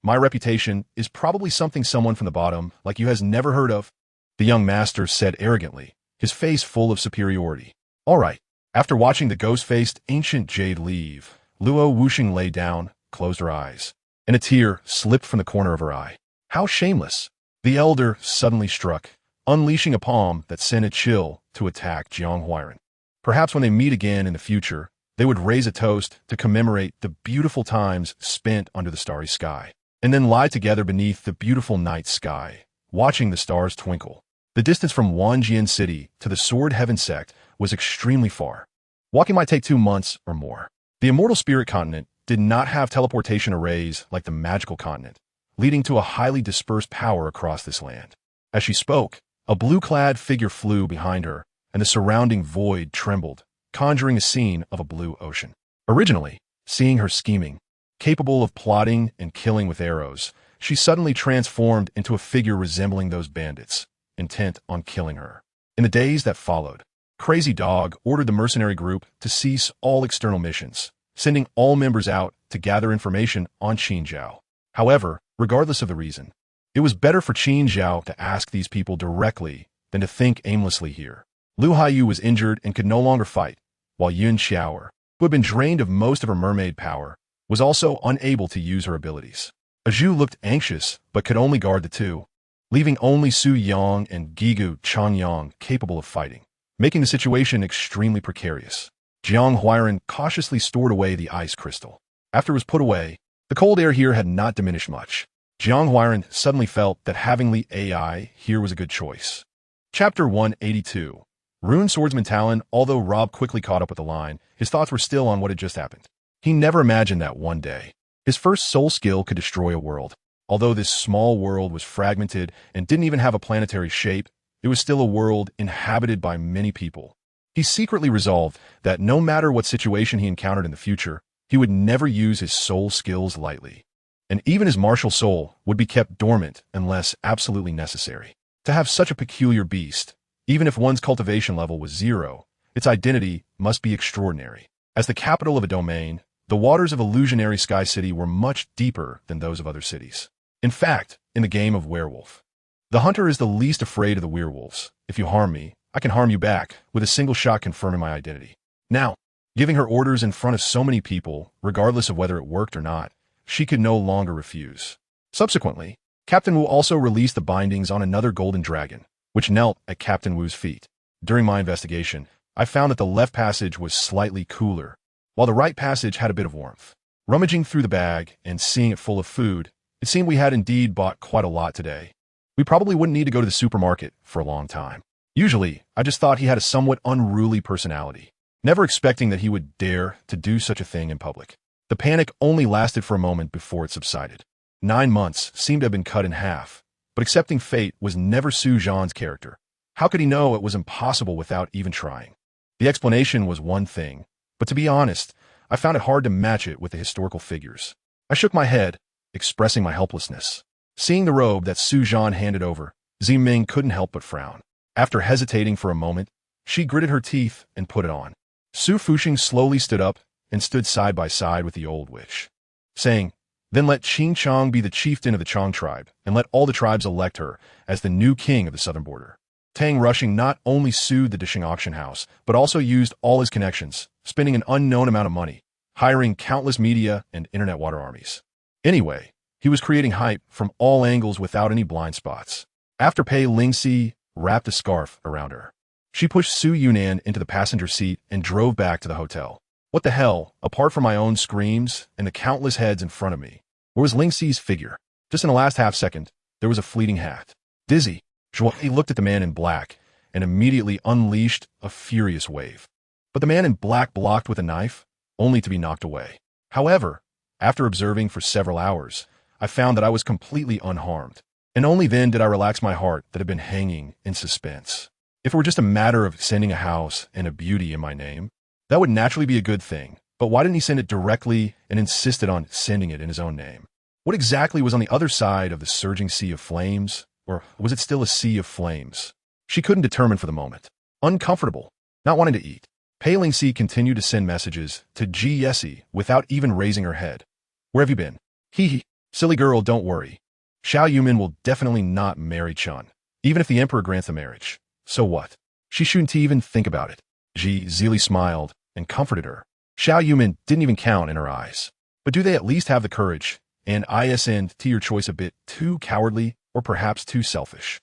S1: My reputation is probably something someone from the bottom, like you, has never heard of, the young master said arrogantly, his face full of superiority. All right, After watching the ghost-faced ancient Jade leave, Luo Wuxing lay down, closed her eyes, and a tear slipped from the corner of her eye. How shameless! The elder suddenly struck, unleashing a palm that sent a chill to attack Jiang Huairan. Perhaps when they meet again in the future, they would raise a toast to commemorate the beautiful times spent under the starry sky, and then lie together beneath the beautiful night sky, watching the stars twinkle. The distance from Wanjian City to the Sword Heaven sect was extremely far. Walking might take 2 months or more. The Immortal Spirit Continent did not have teleportation arrays like the Magical Continent, leading to a highly dispersed power across this land. As she spoke, a blue-clad figure flew behind her, and the surrounding void trembled, conjuring a scene of a blue ocean. Originally, seeing her scheming, capable of plotting and killing with arrows, she suddenly transformed into a figure resembling those bandits, intent on killing her. In the days that followed, Crazy Dog ordered the mercenary group to cease all external missions, sending all members out to gather information on Xiao. However, regardless of the reason, it was better for Xiao to ask these people directly than to think aimlessly here. Lu Haiyu was injured and could no longer fight, while Yun Xiao, who had been drained of most of her mermaid power, was also unable to use her abilities. Zhu looked anxious but could only guard the two, leaving only Su Yang and Gigu Changyang capable of fighting, making the situation extremely precarious. Jiang Huairan cautiously stored away the ice crystal. After it was put away, the cold air here had not diminished much. Jiang Huairan suddenly felt that having Li AI here was a good choice. Chapter 182. Rune Swordsman Talon. Although Rob quickly caught up with the line, his thoughts were still on what had just happened. He never imagined that one day, his first soul skill could destroy a world. Although this small world was fragmented and didn't even have a planetary shape, it was still a world inhabited by many people. He secretly resolved that no matter what situation he encountered in the future, he would never use his soul skills lightly. And even his martial soul would be kept dormant unless absolutely necessary. To have such a peculiar beast, even if one's cultivation level was 0, its identity must be extraordinary. As the capital of a domain, the waters of Illusionary Sky City were much deeper than those of other cities. In fact, in the game of werewolf, the hunter is the least afraid of the werewolves. If you harm me, I can harm you back, with a single shot confirming my identity. Now, giving her orders in front of so many people, regardless of whether it worked or not, she could no longer refuse. Subsequently, Captain Wu also released the bindings on another golden dragon, which knelt at Captain Wu's feet. During my investigation, I found that the left passage was slightly cooler, while the right passage had a bit of warmth. Rummaging through the bag and seeing it full of food, it seemed we had indeed bought quite a lot today. We probably wouldn't need to go to the supermarket for a long time. Usually, I just thought he had a somewhat unruly personality, never expecting that he would dare to do such a thing in public. The panic only lasted for a moment before it subsided. 9 months seemed to have been cut in half, but accepting fate was never Su Zhan's character. How could he know it was impossible without even trying? The explanation was one thing, but to be honest, I found it hard to match it with the historical figures. I shook my head, expressing my helplessness. Seeing the robe that Su Zhan handed over, Ziming couldn't help but frown. After hesitating for a moment, she gritted her teeth and put it on. Su Fuxing slowly stood up and stood side by side with the old witch, saying, "Then let Chenxiang be the chieftain of the Chang tribe, and let all the tribes elect her as the new king of the southern border." Tang rushing not only sued the Dishing auction house, but also used all his connections, spending an unknown amount of money, hiring countless media and internet water armies. Anyway, he was creating hype from all angles without any blind spots. After Pei Lingxi wrapped a scarf around her, she pushed Su Yunnan into the passenger seat and drove back to the hotel. What the hell, apart from my own screams and the countless heads in front of me, where was Lingxi's figure? Just in the last half second, there was a fleeting hat. Dizzy, Zhuqing looked at the man in black and immediately unleashed a furious wave. But the man in black blocked with a knife, only to be knocked away. However, after observing for several hours, I found that I was completely unharmed, and only then did I relax my heart that had been hanging in suspense. If it were just a matter of sending a house and a beauty in my name, that would naturally be a good thing, but why didn't he send it directly and insisted on sending it in his own name? What exactly was on the other side of the surging sea of flames, or was it still a sea of flames? She couldn't determine for the moment. Uncomfortable, not wanting to eat, Pei Lingxi continued to send messages to Ji Yesi without even raising her head. "Where have you been? Hee hee, silly girl, don't worry. Xiao Yumin will definitely not marry Chun, even if the emperor grants the marriage. So what? She shouldn't even think about it." Zili smiled and comforted her. Xiao Yuman didn't even count in her eyes. But do they at least have the courage? And isn to your choice a bit too cowardly or perhaps too selfish?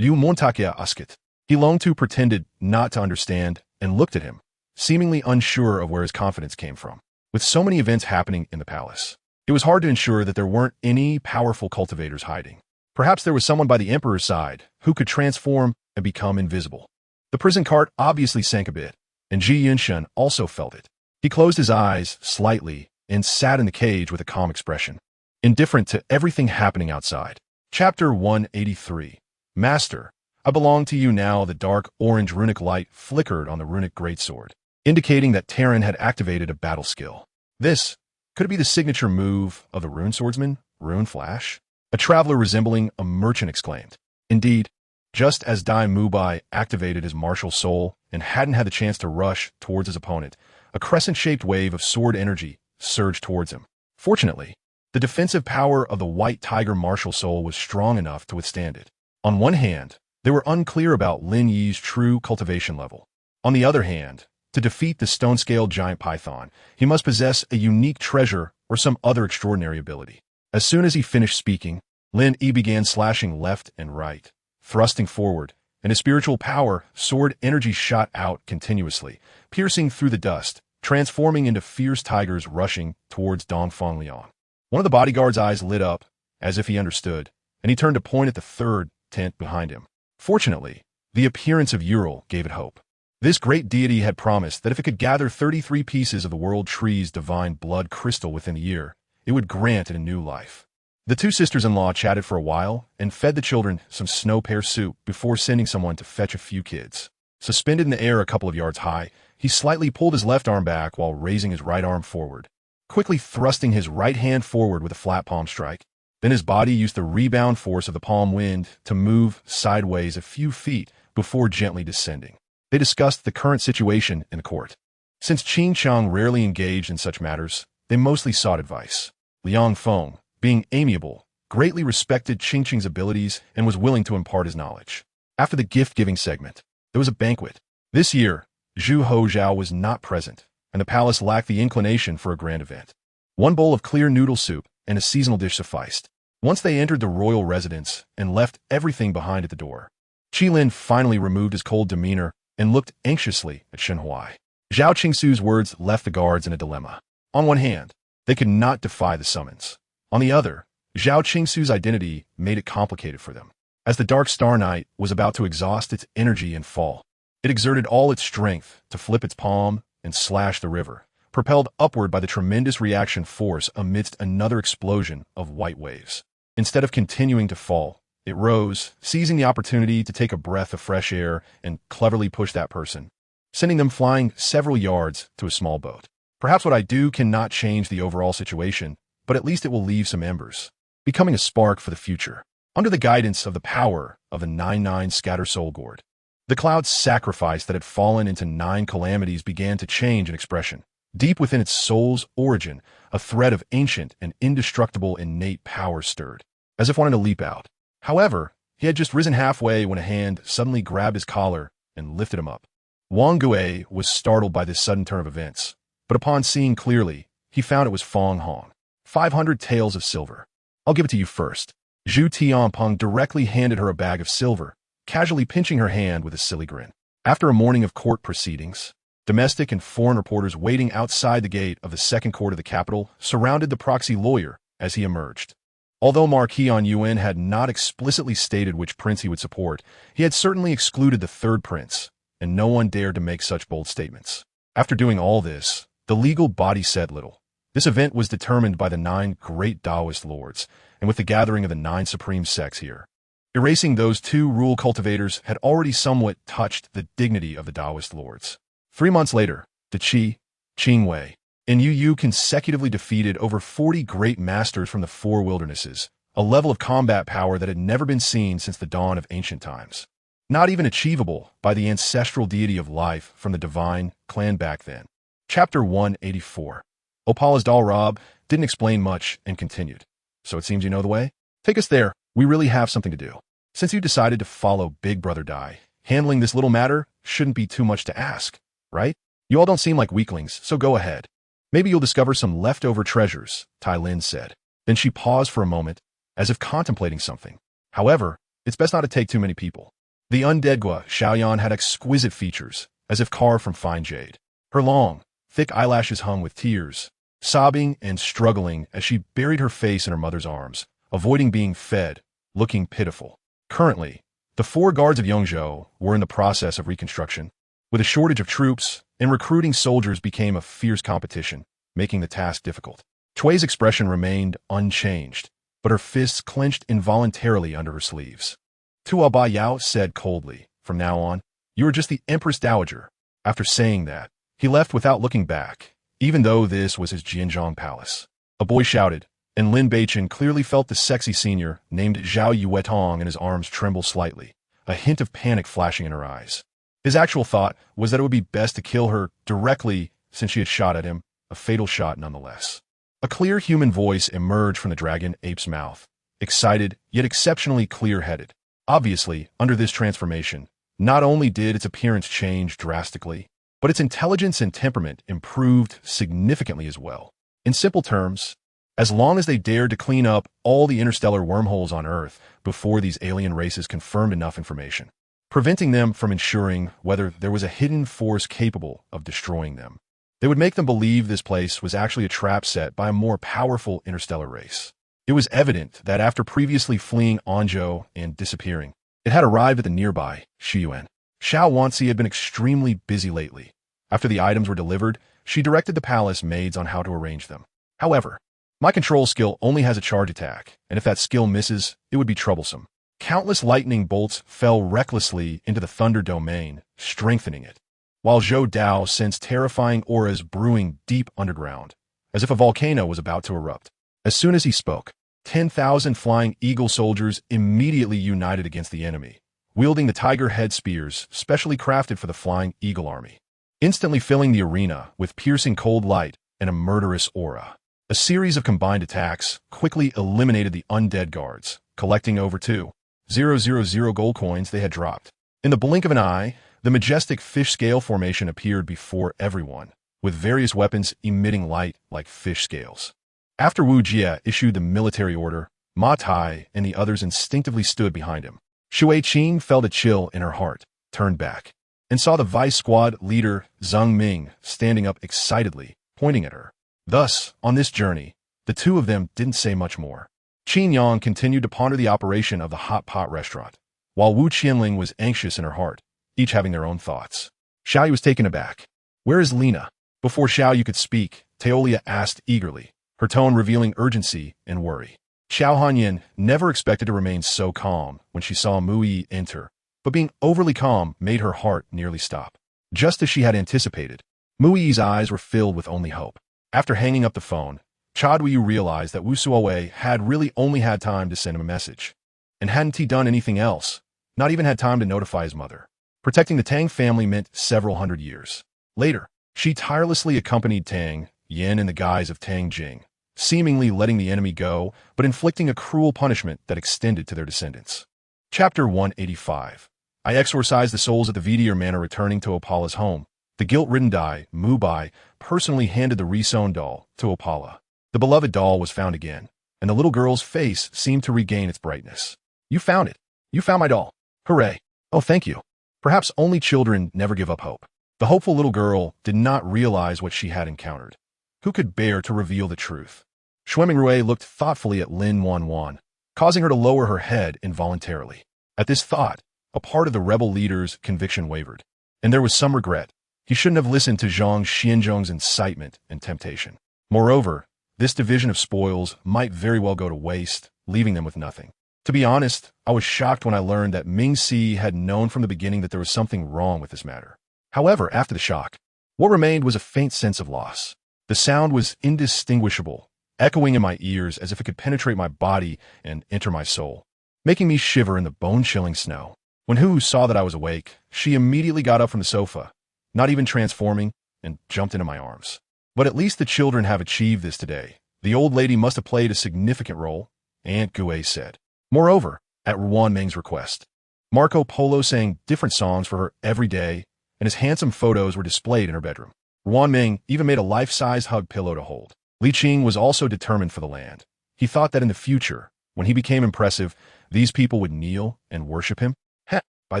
S1: WhiteDeer. He longed to pretended not to understand and looked at him, seemingly unsure of where his confidence came from. With so many events happening in the palace, it was hard to ensure that there weren't any powerful cultivators hiding. Perhaps there was someone by the Emperor's side who could transform and become invisible. The prison cart obviously sank a bit, and Ji Yunshan also felt it. He closed his eyes slightly and sat in the cage with a calm expression, indifferent to everything happening outside. Chapter 183. Master, I belong to you now. The dark orange runic light flickered on the runic greatsword, indicating that Terran had activated a battle skill. This, could it be the signature move of the rune swordsman, Rune Flash? A traveler resembling a merchant exclaimed. Indeed, just as Dai Mubai activated his martial soul and hadn't had the chance to rush towards his opponent, a crescent-shaped wave of sword energy surged towards him. Fortunately, the defensive power of the White Tiger martial soul was strong enough to withstand it. On one hand, they were unclear about Lin Yi's true cultivation level. On the other hand, to defeat the stone-scaled giant python, he must possess a unique treasure or some other extraordinary ability. As soon as he finished speaking, Lin Yi began slashing left and right, thrusting forward, and his spiritual power, sword energy shot out continuously, piercing through the dust, transforming into fierce tigers rushing towards Dongfang Liang. One of the bodyguard's eyes lit up, as if he understood, and he turned to point at the third tent behind him. Fortunately, the appearance of Ural gave it hope. This great deity had promised that if it could gather 33 pieces of the world tree's divine blood crystal within a year, it would grant it a new life. The two sisters-in-law chatted for a while and fed the children some snow pear soup before sending someone to fetch a few kids. Suspended in the air a couple of yards high, he slightly pulled his left arm back while raising his right arm forward, quickly thrusting his right hand forward with a flat palm strike. Then his body used the rebound force of the palm wind to move sideways a few feet before gently descending. They discussed the current situation in the court. Since Chenxiang rarely engaged in such matters, they mostly sought advice. Liang Feng, being amiable, greatly respected Chenxiang's abilities and was willing to impart his knowledge. After the gift-giving segment, there was a banquet. This year, Zhu Hozhao was not present, and the palace lacked the inclination for a grand event. One bowl of clear noodle soup and a seasonal dish sufficed. Once they entered the royal residence and left everything behind at the door, Qilin finally removed his cold demeanor and looked anxiously at Shenhuai. Zhao Qingsu's words left the guards in a dilemma. On one hand, they could not defy the summons. On the other, Zhao Qingsu's identity made it complicated for them. As the Dark Star Knight was about to exhaust its energy and fall, it exerted all its strength to flip its palm and slash the river, propelled upward by the tremendous reaction force amidst another explosion of white waves. Instead of continuing to fall, it rose, seizing the opportunity to take a breath of fresh air and cleverly push that person, sending them flying several yards to a small boat. Perhaps what I do cannot change the overall situation, but at least it will leave some embers, becoming a spark for the future. Under the guidance of the power of the 9-9 Scatter Soul Gourd, the cloud's sacrifice that had fallen into 9 calamities began to change in expression. Deep within its soul's origin, a thread of ancient and indestructible innate power stirred, as if wanting to leap out. However, he had just risen halfway when a hand suddenly grabbed his collar and lifted him up. Wang Gui was startled by this sudden turn of events, but upon seeing clearly, he found it was Feng Hong. 500 taels of silver. I'll give it to you first. Zhu Tianpeng directly handed her a bag of silver, casually pinching her hand with a silly grin. After a morning of court proceedings, domestic and foreign reporters waiting outside the gate of the second court of the capital surrounded the proxy lawyer as he emerged. Although Marquis An Yuan had not explicitly stated which prince he would support, he had certainly excluded the third prince, and no one dared to make such bold statements. After doing all this, the legal body said little. This event was determined by the 9 great Taoist lords, and with the gathering of the 9 supreme sects here. Erasing those 2 rule cultivators had already somewhat touched the dignity of the Taoist lords. 3 months later, De Qi, Qingwei, and Yu consecutively defeated over 40 great masters from the 4 wildernesses, a level of combat power that had never been seen since the dawn of ancient times. Not even achievable by the ancestral deity of life from the divine clan back then. Chapter 184. Opala's Dalrob didn't explain much and continued. So it seems you know the way? Take us there. We really have something to do. Since you decided to follow Big Brother Dai, handling this little matter shouldn't be too much to ask. right? You all don't seem like weaklings, so go ahead. Maybe you'll discover some leftover treasures, Tai Lin said. Then she paused for a moment, as if contemplating something. However, it's best not to take too many people. The undead Xiaoyan had exquisite features, as if carved from fine jade. Her long, thick eyelashes hung with tears, sobbing and struggling as she buried her face in her mother's arms, avoiding being fed, looking pitiful. Currently, the 4 guards of Yongzhou were in the process of reconstruction. With a shortage of troops, and recruiting soldiers became a fierce competition, making the task difficult. Chui's expression remained unchanged, but her fists clenched involuntarily under her sleeves. Tuo Ba Yao said coldly, "From now on, you are just the Empress Dowager." After saying that, he left without looking back, even though this was his Jianzhong palace. A boy shouted, and Lin Beichen clearly felt the sexy senior, named Zhao Yuetong, in his arms tremble slightly, a hint of panic flashing in her eyes. His actual thought was that it would be best to kill her directly since she had shot at him, a fatal shot nonetheless. A clear human voice emerged from the dragon ape's mouth, excited yet exceptionally clear-headed. Obviously, under this transformation, not only did its appearance change drastically, but its intelligence and temperament improved significantly as well. In simple terms, as long as they dared to clean up all the interstellar wormholes on Earth before these alien races confirmed enough information, preventing them from ensuring whether there was a hidden force capable of destroying them, they would make them believe this place was actually a trap set by a more powerful interstellar race. It was evident that after previously fleeing Hongjun and disappearing, it had arrived at the nearby Xiyuan. Xiao Wansi had been extremely busy lately. After the items were delivered, she directed the palace maids on how to arrange them. However, my control skill only has a charge attack, and if that skill misses, it would be troublesome. Countless lightning bolts fell recklessly into the Thunder domain, strengthening it, while Zhou Dao sensed terrifying auras brewing deep underground, as if a volcano was about to erupt. As soon as he spoke, 10,000 flying eagle soldiers immediately united against the enemy, wielding the tiger head spears specially crafted for the flying eagle army, instantly filling the arena with piercing cold light and a murderous aura. A series of combined attacks quickly eliminated the undead guards, collecting over 2,000 gold coins they had dropped. In the blink of an eye, the majestic fish scale formation appeared before everyone, with various weapons emitting light like fish scales. After Wu Jie issued the military order, Ma Tai and the others instinctively stood behind him. Shui Qing felt a chill in her heart, turned back, and saw the vice squad leader Zheng Ming standing up excitedly, pointing at her. Thus, on this journey, the two of them didn't say much more. Qin Yang continued to ponder the operation of the hot pot restaurant, while Wu Qianling was anxious in her heart, each having their own thoughts. Xiao was taken aback. "Where is Lina?" Before Xiao could speak, Teolia asked eagerly, her tone revealing urgency and worry. Xiao Hanyin never expected to remain so calm when she saw Muyi enter, but being overly calm made her heart nearly stop. Just as she had anticipated, Muyi's eyes were filled with only hope. After hanging up the phone, Chadwiyu realized that Wu Suowei had really only had time to send him a message. And hadn't he done anything else, not even had time to notify his mother. Protecting the Tang family meant several hundred years. Later, she tirelessly accompanied Tang Yin in the guise of Tang Jing, seemingly letting the enemy go, but inflicting a cruel punishment that extended to their descendants. Chapter 185. I exorcised the souls at the WhiteDeer Manor. Returning to Opala's home, the guilt-ridden Dai, Mubai, personally handed the resewn doll to Opala. The beloved doll was found again, and the little girl's face seemed to regain its brightness. "You found it. You found my doll. Hooray. Oh, thank you." Perhaps only children never give up hope. The hopeful little girl did not realize what she had encountered. Who could bear to reveal the truth? Shuimingrui looked thoughtfully at Lin Wanwan, causing her to lower her head involuntarily. At this thought, a part of the rebel leader's conviction wavered, and there was some regret. He shouldn't have listened to Zhang Xianzhong's incitement and temptation. Moreover, this division of spoils might very well go to waste, leaving them with nothing. To be honest, I was shocked when I learned that Ming Si had known from the beginning that there was something wrong with this matter. However, after the shock, what remained was a faint sense of loss. The sound was indistinguishable, echoing in my ears as if it could penetrate my body and enter my soul, making me shiver in the bone-chilling snow. When Hu saw that I was awake, she immediately got up from the sofa, not even transforming, and jumped into my arms. But at least the children have achieved this today. The old lady must have played a significant role, Aunt Gue said. Moreover, at Ruan Meng's request, Marco Polo sang different songs for her every day, and his handsome photos were displayed in her bedroom. Ming even made a life-size hug pillow to hold. Li Qing was also determined for the land. He thought that in the future, when he became impressive, these people would kneel and worship him. Heh, by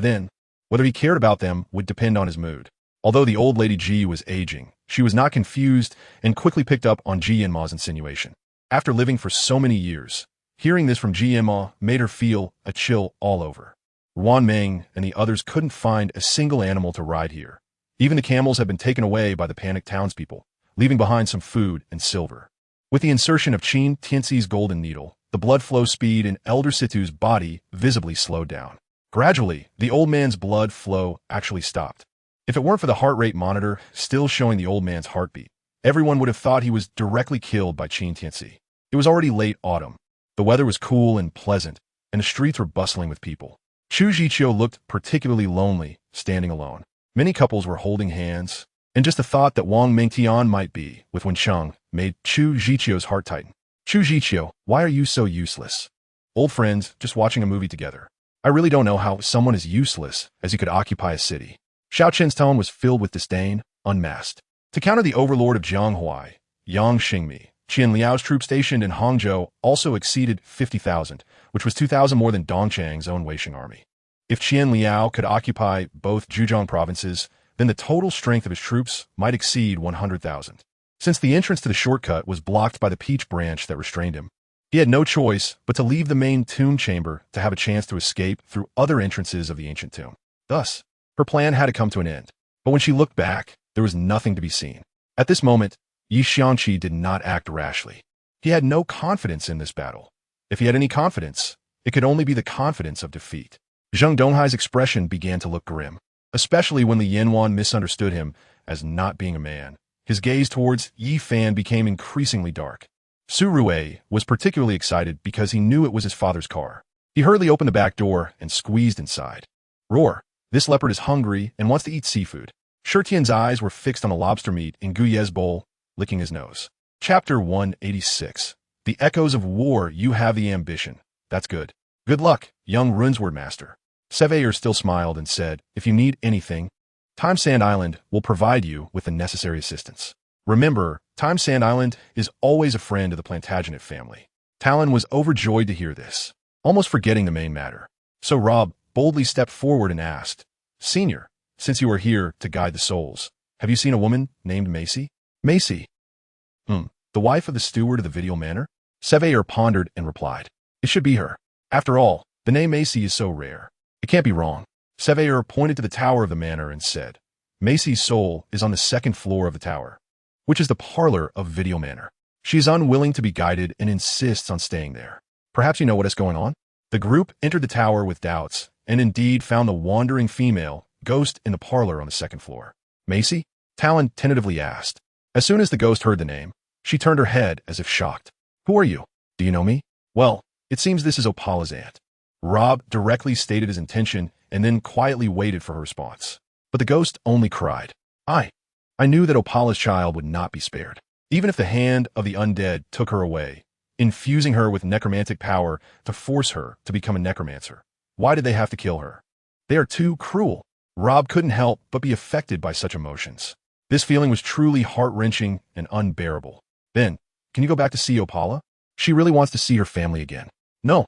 S1: then, whether he cared about them would depend on his mood. Although the old lady Ji was aging, she was not confused and quickly picked up on Ji Yanma's insinuation. After living for so many years, hearing this from Ji Yanma made her feel a chill all over. Ming and the others couldn't find a single animal to ride here. Even the camels had been taken away by the panicked townspeople, leaving behind some food and silver. With the insertion of Qin Tianxi's golden needle, the blood flow speed in Elder Situ's body visibly slowed down. Gradually, the old man's blood flow actually stopped. If it weren't for the heart rate monitor still showing the old man's heartbeat, everyone would have thought he was directly killed by Qin Tianxi. It was already late autumn. The weather was cool and pleasant, and the streets were bustling with people. Chu Zhiqiu looked particularly lonely, standing alone. Many couples were holding hands, and just the thought that Wang Mingtian might be with Wencheng made Chu Zhiqiu's heart tighten. Chu Zhiqiu, why are you so useless? Old friends, just watching a movie together. I really don't know how someone as useless as you could occupy a city. Xiao Chen's tone was filled with disdain, unmasked. To counter the overlord of Jianghuai, Yang Xingmi, Qian Liao's troops stationed in Hangzhou also exceeded 50,000, which was 2,000 more than Dongchang's own Weixing army. If Qian Liao could occupy both Zhuqing provinces, then the total strength of his troops might exceed 100,000. Since the entrance to the shortcut was blocked by the peach branch that restrained him, he had no choice but to leave the main tomb chamber to have a chance to escape through other entrances of the ancient tomb. Thus, her plan had to come to an end. But when she looked back, there was nothing to be seen. At this moment, Yi Xiangqi did not act rashly. He had no confidence in this battle. If he had any confidence, it could only be the confidence of defeat. Zheng Donghai's expression began to look grim, especially when the Yanwan misunderstood him as not being a man. His gaze towards Yi Fan became increasingly dark. Su Rue was particularly excited because he knew it was his father's car. He hurriedly opened the back door and squeezed inside. Roar! This leopard is hungry and wants to eat seafood. Shirtian's eyes were fixed on the lobster meat in Guye's bowl, licking his nose. Chapter 186. The echoes of war. You have the ambition. That's good. Good luck, young runesword master. Seveyer still smiled and said, if you need anything, Time Sand Island will provide you with the necessary assistance. Remember, Time Sand Island is always a friend of the Plantagenet family. Talon was overjoyed to hear this, almost forgetting the main matter. So Rob boldly stepped forward and asked, Senior, since you are here to guide the souls, have you seen a woman named Macy? Macy? The wife of the steward of the Video Manor? Seveyer pondered and replied, it should be her. After all, the name Macy is so rare. It can't be wrong. Seveyer pointed to the tower of the manor and said, Macy's soul is on the second floor of the tower, which is the parlor of Video Manor. She is unwilling to be guided and insists on staying there. Perhaps you know what is going on? The group entered the tower with doubts, and indeed found the wandering female ghost in the parlor on the second floor. Macy? Talon tentatively asked. As soon as the ghost heard the name, she turned her head as if shocked. Who are you? Do you know me? Well, it seems this is Opala's aunt. Rob directly stated his intention and then quietly waited for her response. But the ghost only cried. I knew that Opala's child would not be spared. Even if the hand of the undead took her away, infusing her with necromantic power to force her to become a necromancer. Why did they have to kill her? They are too cruel. Rob couldn't help but be affected by such emotions. This feeling was truly heart-wrenching and unbearable. Then, can you go back to see Opala? She really wants to see her family again. No,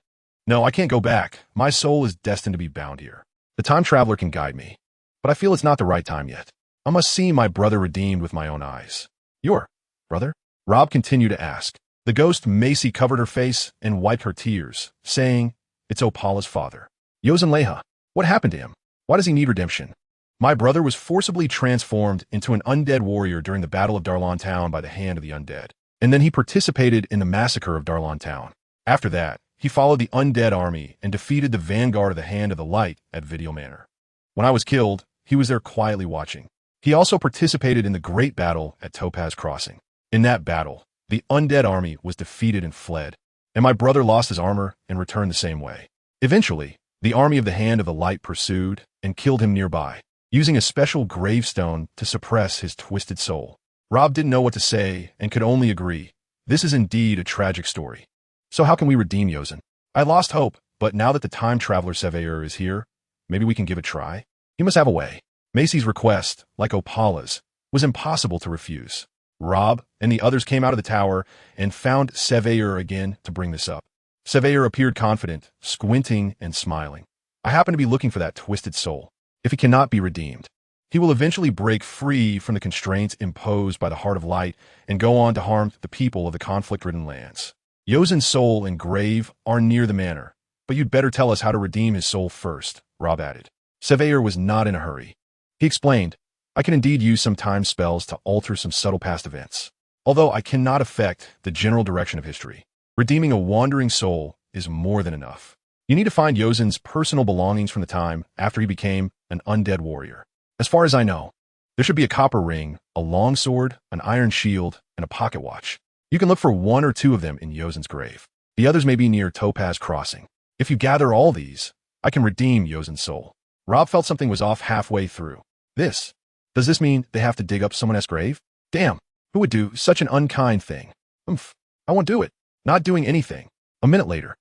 S1: I can't go back. My soul is destined to be bound here. The time traveler can guide me, but I feel it's not the right time yet. I must see my brother redeemed with my own eyes. Your brother? Rob continued to ask. The ghost Macy covered her face and wiped her tears, saying, it's Opala's father. Yozenleha. What happened to him? Why does he need redemption? My brother was forcibly transformed into an undead warrior during the Battle of Darlan Town by the hand of the undead, and then he participated in the massacre of Darlan Town. After that, he followed the undead army and defeated the vanguard of the Hand of the Light at Video Manor. When I was killed, he was there quietly watching. He also participated in the great battle at Topaz Crossing. In that battle, the undead army was defeated and fled, and my brother lost his armor and returned the same way. Eventually, the army of the Hand of the Light pursued and killed him nearby, using a special gravestone to suppress his twisted soul. Rob didn't know what to say and could only agree. This is indeed a tragic story. So how can we redeem Yozen? I lost hope, but now that the time traveler Seveyer is here, maybe we can give it a try? He must have a way. Macy's request, like Opala's, was impossible to refuse. Rob and the others came out of the tower and found Surveyor again to bring this up. Surveyor appeared confident, squinting and smiling. I happen to be looking for that twisted soul. If he cannot be redeemed, he will eventually break free from the constraints imposed by the Heart of Light and go on to harm the people of the conflict-ridden lands. Yozen's soul and grave are near the manor, but you'd better tell us how to redeem his soul first, Rob added. Surveyor was not in a hurry. He explained, I can indeed use some time spells to alter some subtle past events, although I cannot affect the general direction of history. Redeeming a wandering soul is more than enough. You need to find Yozen's personal belongings from the time after he became an undead warrior. As far as I know, there should be a copper ring, a long sword, an iron shield, and a pocket watch. You can look for one or two of them in Yozen's grave. The others may be near Topaz Crossing. If you gather all these, I can redeem Yozen's soul. Rob felt something was off halfway through. Does this mean they have to dig up someone else's grave? Damn, who would do such an unkind thing? I won't do it. Not doing anything. A minute later.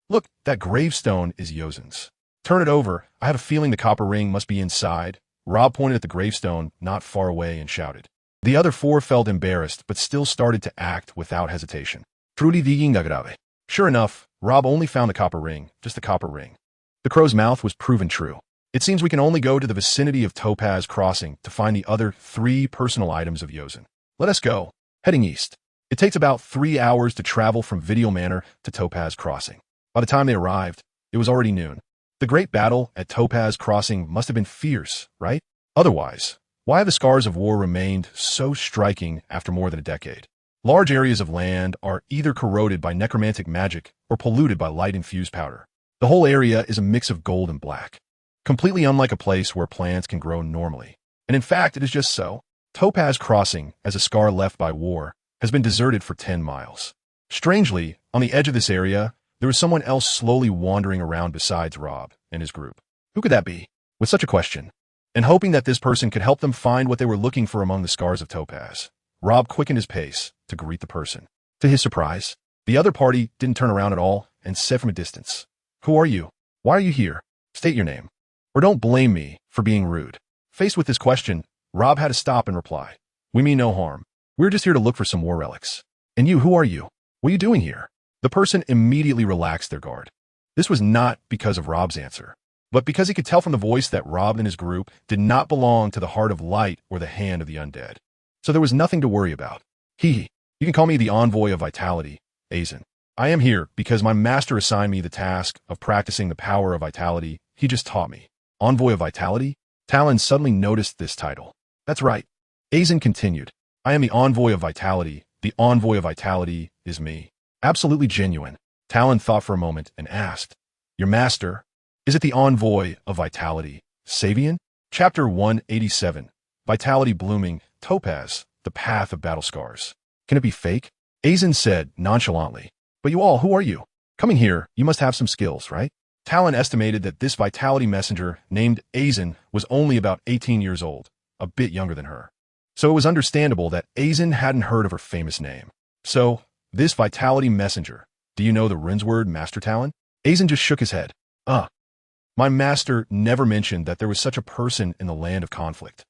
S1: Look, that gravestone is Yozen's. Turn it over. I have a feeling the copper ring must be inside. Rob pointed at the gravestone not far away and shouted. The other four felt embarrassed, but still started to act without hesitation. Truly digging grave. Sure enough, Rob only found the copper ring, just the copper ring. The crow's mouth was proven true. It seems we can only go to the vicinity of Topaz Crossing to find the other 3 personal items of Yozen. Let us go. Heading east. It takes about 3 hours to travel from Video Manor to Topaz Crossing. By the time they arrived, it was already noon. The great battle at Topaz Crossing must have been fierce, right? Otherwise, why have the scars of war remained so striking after more than a decade? Large areas of land are either corroded by necromantic magic or polluted by light-infused powder. The whole area is a mix of gold and black, completely unlike a place where plants can grow normally. And in fact, it is just so. Topaz Crossing, as a scar left by war, has been deserted for 10 miles. Strangely, on the edge of this area, there was someone else slowly wandering around besides Rob and his group. Who could that be? With such a question, and hoping that this person could help them find what they were looking for among the scars of Topaz, Rob quickened his pace to greet the person. To his surprise, the other party didn't turn around at all and said from a distance, Who are you? Why are you here? State your name. Or don't blame me for being rude. Faced with this question, Rob had to stop and reply. We mean no harm. We're just here to look for some war relics. And you, who are you? What are you doing here? The person immediately relaxed their guard. This was not because of Rob's answer, but because he could tell from the voice that Rob and his group did not belong to the Heart of Light or the Hand of the Undead. So there was nothing to worry about. You can call me the Envoy of Vitality, Azen. I am here because my master assigned me the task of practicing the power of vitality he just taught me. Envoy of Vitality? Talon suddenly noticed this title. That's right. Azen continued. I am the Envoy of Vitality. The Envoy of Vitality is me. Absolutely genuine. Talon thought for a moment and asked, Your master? Is it the Envoy of Vitality, Savian? Chapter 187. Vitality blooming, Topaz, the path of battle scars. Can it be fake? Azen said nonchalantly. But you all, who are you? Coming here, you must have some skills, right? Talon estimated that this Vitality messenger named Azen was only about 18 years old, a bit younger than her. So it was understandable that Azen hadn't heard of her famous name. So, this Vitality messenger, do you know the rune's word, Master Talon? Azen just shook his head. My master never mentioned that there was such a person in the land of conflict.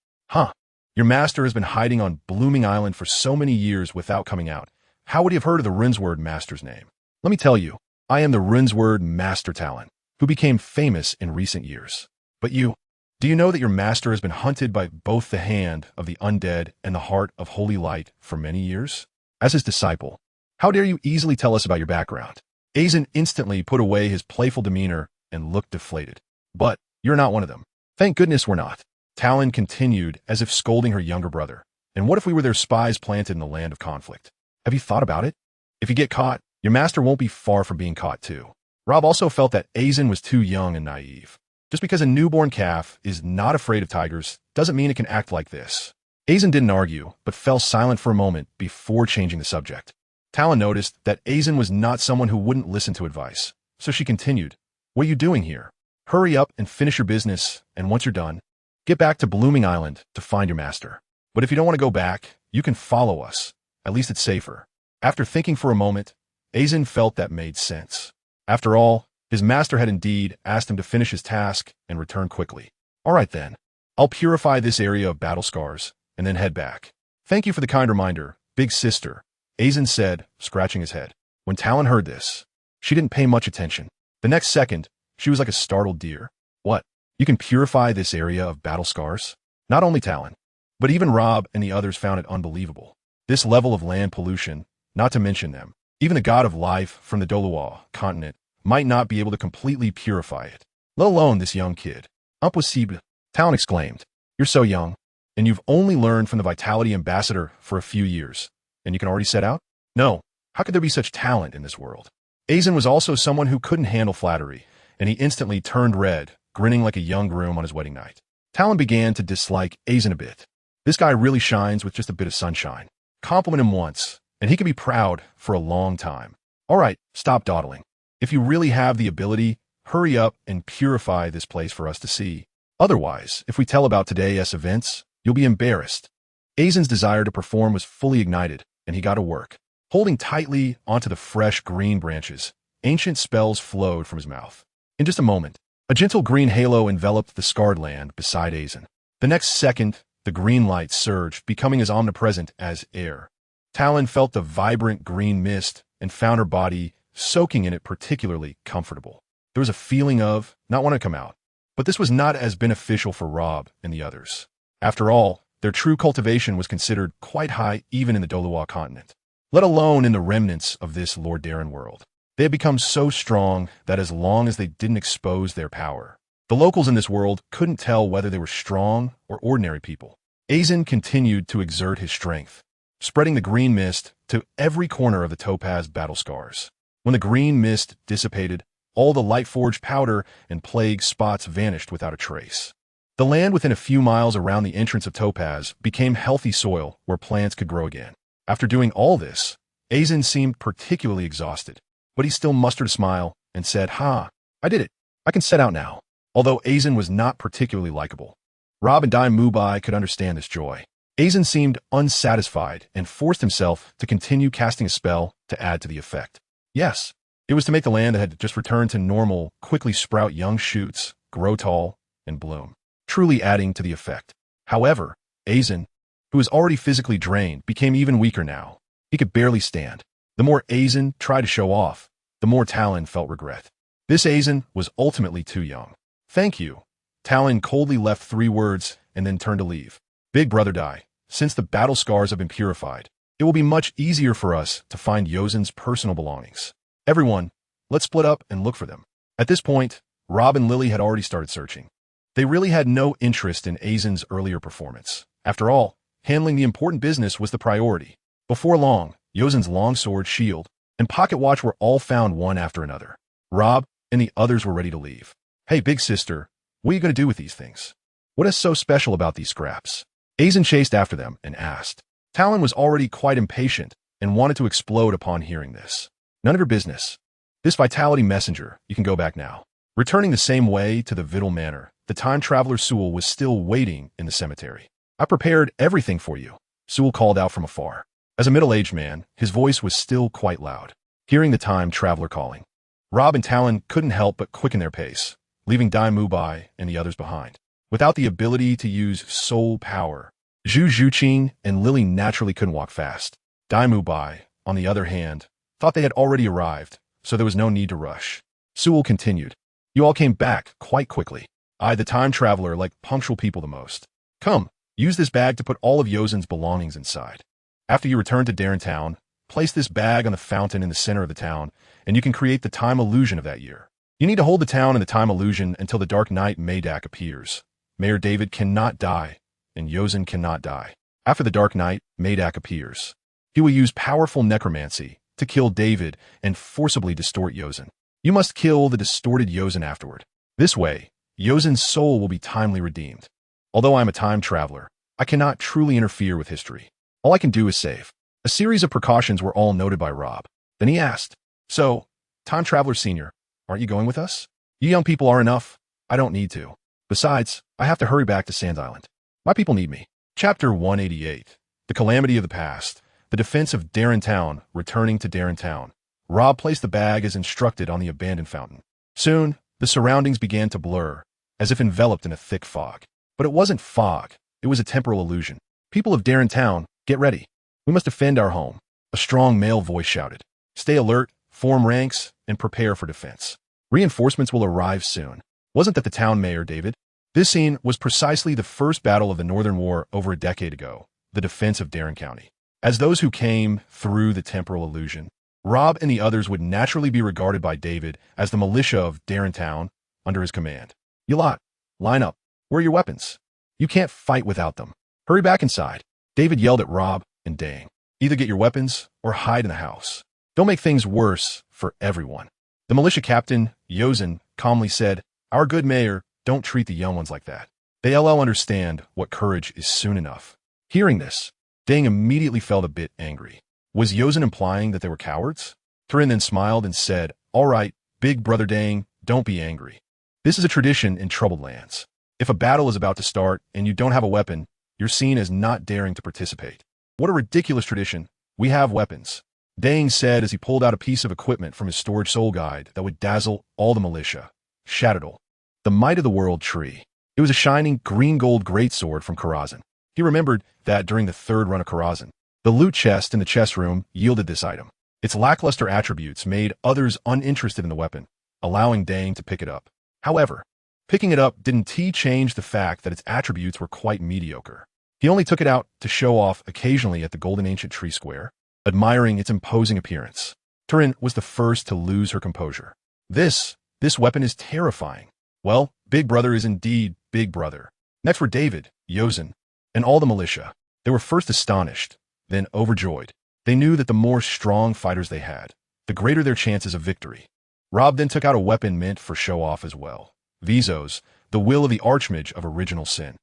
S1: Your master has been hiding on Blooming Island for so many years without coming out. How would he have heard of the rune's word master's name? Let me tell you, I am the rune's word Master Talon, who became famous in recent years. But do you know that your master has been hunted by both the Hand of the Undead and the Heart of Holy Light for many years? As his disciple, how dare you easily tell us about your background? Azen instantly put away his playful demeanor and looked deflated. But you're not one of them. Thank goodness we're not. Talon continued as if scolding her younger brother. And what if we were their spies planted in the land of conflict? Have you thought about it? If you get caught, your master won't be far from being caught too. Rob also felt that Azen was too young and naive. Just because a newborn calf is not afraid of tigers doesn't mean it can act like this. Azen didn't argue, but fell silent for a moment before changing the subject. Talon noticed that Azen was not someone who wouldn't listen to advice, so she continued, What are you doing here? Hurry up and finish your business, and once you're done, get back to Blooming Island to find your master. But if you don't want to go back, you can follow us. At least it's safer. After thinking for a moment, Azen felt that made sense. After all, his master had indeed asked him to finish his task and return quickly. All right then, I'll purify this area of battle scars and then head back. Thank you for the kind reminder, big sister, Aizen said, scratching his head. When Talon heard this, she didn't pay much attention. The next second, she was like a startled deer. What? You can purify this area of battle scars? Not only Talon, but even Rob and the others found it unbelievable. This level of land pollution, not to mention them, even the god of life from the Douluo continent, might not be able to completely purify it, let alone this young kid. Impossible, Talon exclaimed. You're so young, and you've only learned from the Vitality Ambassador for a few years, and you can already set out? No, how could there be such talent in this world? Aizen was also someone who couldn't handle flattery, and he instantly turned red, grinning like a young groom on his wedding night. Talon began to dislike Aizen a bit. This guy really shines with just a bit of sunshine. Compliment him once, and he can be proud for a long time. All right, stop dawdling. If you really have the ability, hurry up and purify this place for us to see. Otherwise, if we tell about today's events, you'll be embarrassed. Aizen's desire to perform was fully ignited, and he got to work. Holding tightly onto the fresh green branches, ancient spells flowed from his mouth. In just a moment, a gentle green halo enveloped the scarred land beside Aizen. The next second, the green light surged, becoming as omnipresent as air. Talon felt the vibrant green mist and found her body soaking in it particularly comfortable. There was a feeling of not wanting to come out, but this was not as beneficial for Rob and the others. After all, their true cultivation was considered quite high even in the Douluo continent, let alone in the remnants of this Lord Darren world. They had become so strong that as long as they didn't expose their power, the locals in this world couldn't tell whether they were strong or ordinary people. Aizen continued to exert his strength, spreading the green mist to every corner of the topaz battle scars. When the green mist dissipated, all the light-forged powder and plague spots vanished without a trace. The land within a few miles around the entrance of Topaz became healthy soil where plants could grow again. After doing all this, Aizen seemed particularly exhausted, but he still mustered a smile and said, I did it. I can set out now. Although Aizen was not particularly likable, Rob and Mubai could understand this joy. Aizen seemed unsatisfied and forced himself to continue casting a spell to add to the effect. Yes, it was to make the land that had just returned to normal quickly sprout young shoots, grow tall, and bloom, truly adding to the effect. However, Aizen, who was already physically drained, became even weaker now. He could barely stand. The more Aizen tried to show off, the more Talon felt regret. This Aizen was ultimately too young. Thank you. Talon coldly left 3 words and then turned to leave. Big brother Dai, since the battle scars have been purified, it will be much easier for us to find Yozen's personal belongings. Everyone, let's split up and look for them. At this point, Rob and Lili had already started searching. They really had no interest in Aizen's earlier performance. After all, handling the important business was the priority. Before long, Yozen's longsword, shield, and pocket watch were all found one after another. Rob and the others were ready to leave. Hey, big sister, what are you going to do with these things? What is so special about these scraps? Aizen chased after them and asked. Talon was already quite impatient and wanted to explode upon hearing this. None of your business. This vitality messenger, you can go back now. Returning the same way to the Vittle Manor, the time traveler Sewell was still waiting in the cemetery. I prepared everything for you, Sewell called out from afar. As a middle-aged man, his voice was still quite loud. Hearing the time traveler calling, Rob and Talon couldn't help but quicken their pace, leaving Mubai and the others behind. Without the ability to use soul power, Zhuqing and Lili naturally couldn't walk fast. Mubai, on the other hand, thought they had already arrived, so there was no need to rush. Sewell continued. You all came back quite quickly. I, the time traveler, like punctual people the most. Come, use this bag to put all of Yozen's belongings inside. After you return to Darren Town, place this bag on the fountain in the center of the town, and you can create the time illusion of that year. You need to hold the town in the time illusion until the Dark Knight Maydak appears. Mayor David cannot die, and Yozen cannot die. After the Dark Knight Maydak appears, he will use powerful necromancy to kill David and forcibly distort Yozen. You must kill the distorted Yozen afterward. This way, Yozen's soul will be timely redeemed. Although I am a time traveler, I cannot truly interfere with history. All I can do is save. A series of precautions were all noted by Rob. Then he asked, So, Time Traveler Senior, aren't you going with us? You young people are enough. I don't need to. Besides, I have to hurry back to Sands Island. My people need me. Chapter 188. The Calamity of the Past. The Defense of Darren Town, returning to Darren Town. Rob placed the bag as instructed on the abandoned fountain. Soon, the surroundings began to blur, as if enveloped in a thick fog. But it wasn't fog. It was a temporal illusion. People of Darren Town, get ready. We must defend our home. A strong male voice shouted. Stay alert, form ranks, and prepare for defense. Reinforcements will arrive soon. Wasn't that the town mayor, David? This scene was precisely the first battle of the Northern War over a decade ago, the defense of Darren County. As those who came through the temporal illusion, Rob and the others would naturally be regarded by David as the militia of Darren Town under his command. You lot, line up. Where are your weapons? You can't fight without them. Hurry back inside. David yelled at Rob and Tang. Either get your weapons or hide in the house. Don't make things worse for everyone. The militia captain, Yozen, calmly said, Our good mayor, don't treat the young ones like that. They LL understand what courage is soon enough. Hearing this, Tang immediately felt a bit angry. Was Yozen implying that they were cowards? Turin then smiled and said, All right, big brother Tang, don't be angry. This is a tradition in troubled lands. If a battle is about to start and you don't have a weapon, you're seen as not daring to participate. What a ridiculous tradition. We have weapons. Tang said as he pulled out a piece of equipment from his storage soul guide that would dazzle all the militia. Shadow. The might of the world tree. It was a shining green-gold greatsword from Karazhan. He remembered that during the third run of Karazhan, the loot chest in the chest room yielded this item. Its lackluster attributes made others uninterested in the weapon, allowing Tang to pick it up. However, picking it up didn't change the fact that its attributes were quite mediocre. He only took it out to show off occasionally at the Golden Ancient Tree Square, admiring its imposing appearance. Turin was the first to lose her composure. This weapon is terrifying. Well, Big Brother is indeed Big Brother. Next were David, Yozen, and all the militia. They were first astonished, then overjoyed. They knew that the more strong fighters they had, the greater their chances of victory. Rob then took out a weapon meant for show-off as well. Vizos, the will of the Archmage of Original Sin.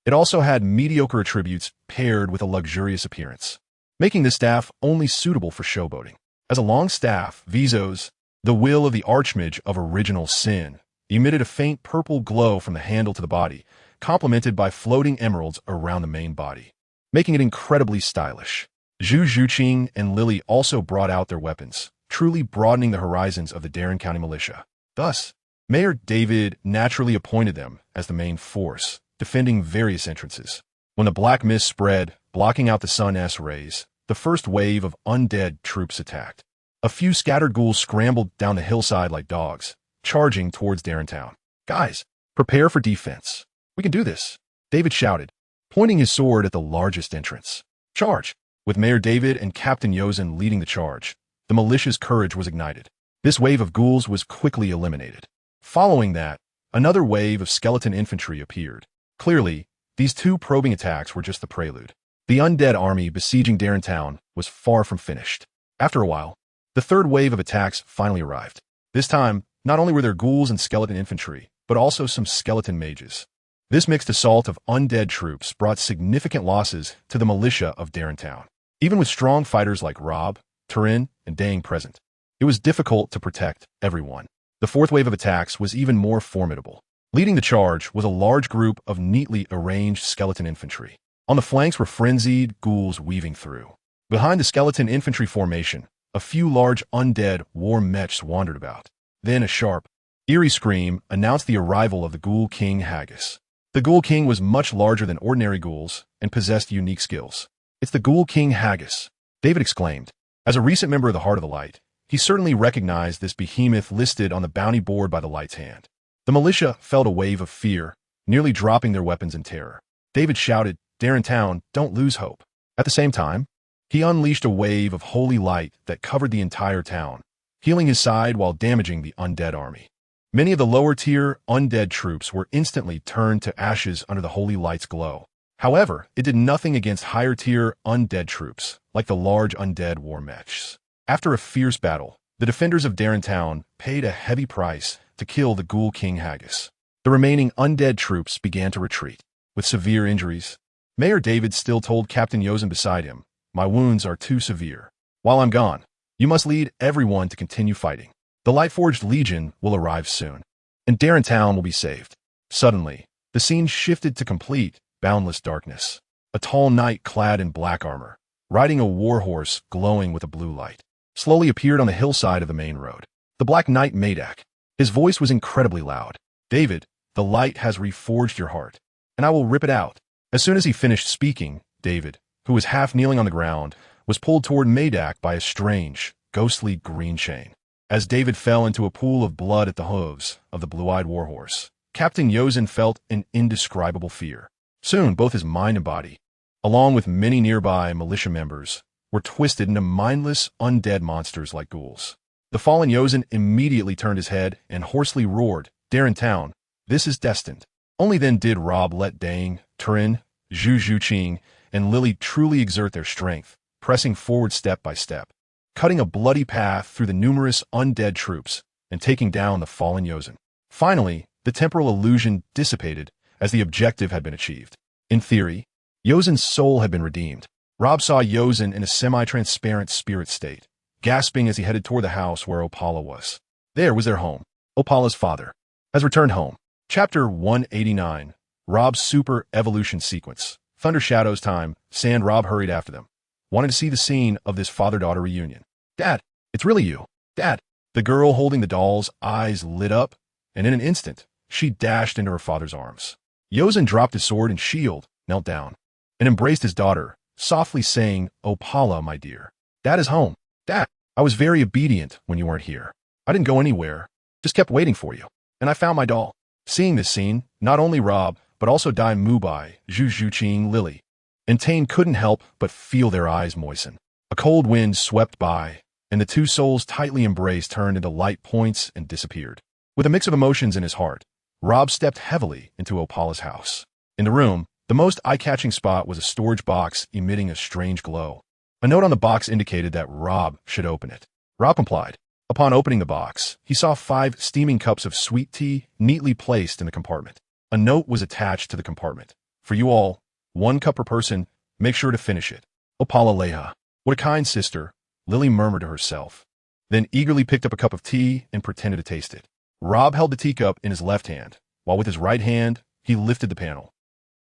S1: It also had mediocre attributes paired with a luxurious appearance, making the staff only suitable for showboating. As a long staff, Vizos, the will of the Archmage of Original Sin, emitted a faint purple glow from the handle to the body, complemented by floating emeralds around the main body, making it incredibly stylish. Zhuqing and Lili also brought out their weapons, truly broadening the horizons of the Darren County militia. Thus, Mayor David naturally appointed them as the main force, defending various entrances. When the black mist spread, blocking out the sun's rays, the first wave of undead troops attacked. A few scattered ghouls scrambled down the hillside like dogs, charging towards Darren Town. Guys, prepare for defense. We can do this, David shouted, pointing his sword at the largest entrance. Charge! With Mayor David and Captain Yozen leading the charge, the militia's courage was ignited. This wave of ghouls was quickly eliminated. Following that, another wave of skeleton infantry appeared. Clearly, these two probing attacks were just the prelude. The undead army besieging Darren Town was far from finished. After a while, the third wave of attacks finally arrived. This time, not only were there ghouls and skeleton infantry, but also some skeleton mages. This mixed assault of undead troops brought significant losses to the militia of Darren Town. Even with strong fighters like Rob, Turin, and Tang present, it was difficult to protect everyone. The fourth wave of attacks was even more formidable. Leading the charge was a large group of neatly arranged skeleton infantry. On the flanks were frenzied ghouls weaving through. Behind the skeleton infantry formation, a few large undead war mechs wandered about. Then a sharp, eerie scream announced the arrival of the Ghoul King Haggis. The Ghoul King was much larger than ordinary ghouls and possessed unique skills. It's the Ghoul King Haggis, David exclaimed. As a recent member of the Heart of the Light, he certainly recognized this behemoth listed on the bounty board by the Light's hand. The militia felt a wave of fear, nearly dropping their weapons in terror. David shouted, Darren Town, don't lose hope. At the same time, he unleashed a wave of holy light that covered the entire town, healing his side while damaging the undead army. Many of the lower-tier undead troops were instantly turned to ashes under the holy light's glow. However, it did nothing against higher-tier undead troops, like the large undead war mechs. After a fierce battle, the defenders of Darren Town paid a heavy price to kill the Ghoul King Haggis. The remaining undead troops began to retreat, with severe injuries. Mayor David still told Captain Yozen beside him, My wounds are too severe. While I'm gone, you must lead everyone to continue fighting. The Lightforged Legion will arrive soon, and Darren Town will be saved. Suddenly, the scene shifted to complete, boundless darkness. A tall knight clad in black armor, riding a warhorse glowing with a blue light, slowly appeared on the hillside of the main road. The Black Knight Madak. His voice was incredibly loud. David, the light has reforged your heart. and I will rip it out." As soon as he finished speaking, David, who was half kneeling on the ground, was pulled toward Maydak by a strange, ghostly green chain. As David fell into a pool of blood at the hooves of the blue-eyed warhorse, Captain Yozen felt an indescribable fear. Soon, both his mind and body, along with many nearby militia members, were twisted into mindless, undead monsters like ghouls. The fallen Yozen immediately turned his head and hoarsely roared, "Darren Town, this is destined." Only then did Rob let Tang, Turin, Zhuqing, and Lili truly exert their strength, pressing forward step by step, cutting a bloody path through the numerous undead troops and taking down the fallen Yozen. Finally, the temporal illusion dissipated as the objective had been achieved. In theory, Yozen's soul had been redeemed. Rob saw Yozen in a semi-transparent spirit state, gasping as he headed toward the house where Opala was. There was their home. Opala's father has returned home. Chapter 189, Rob's Super Evolution Sequence. Thunder Shadows time, Sand. Rob hurried after them. Wanted to see the scene of this father-daughter reunion. "Dad, it's really you. Dad." The girl holding the doll's eyes lit up, and in an instant, she dashed into her father's arms. Yozen dropped his sword and shield, knelt down, and embraced his daughter, softly saying, "Opala, my dear. Dad is home. Dad, I was very obedient when you weren't here. I didn't go anywhere, just kept waiting for you. And I found my doll." Seeing this scene, not only Rob, but also Mubai, Zhuqing, Lili, and Tang couldn't help but feel their eyes moisten. A cold wind swept by, and the two souls tightly embraced turned into light points and disappeared. With a mix of emotions in his heart, Rob stepped heavily into Opala's house. In the room, the most eye-catching spot was a storage box emitting a strange glow. A note on the box indicated that Rob should open it. Rob complied. Upon opening the box, he saw 5 steaming cups of sweet tea neatly placed in the compartment. A note was attached to the compartment. "For you all, 1 cup per person, make sure to finish it. Opala Leha." What a kind sister, Lili murmured to herself, then eagerly picked up a cup of tea and pretended to taste it. Rob held the teacup in his left hand, while with his right hand, he lifted the panel.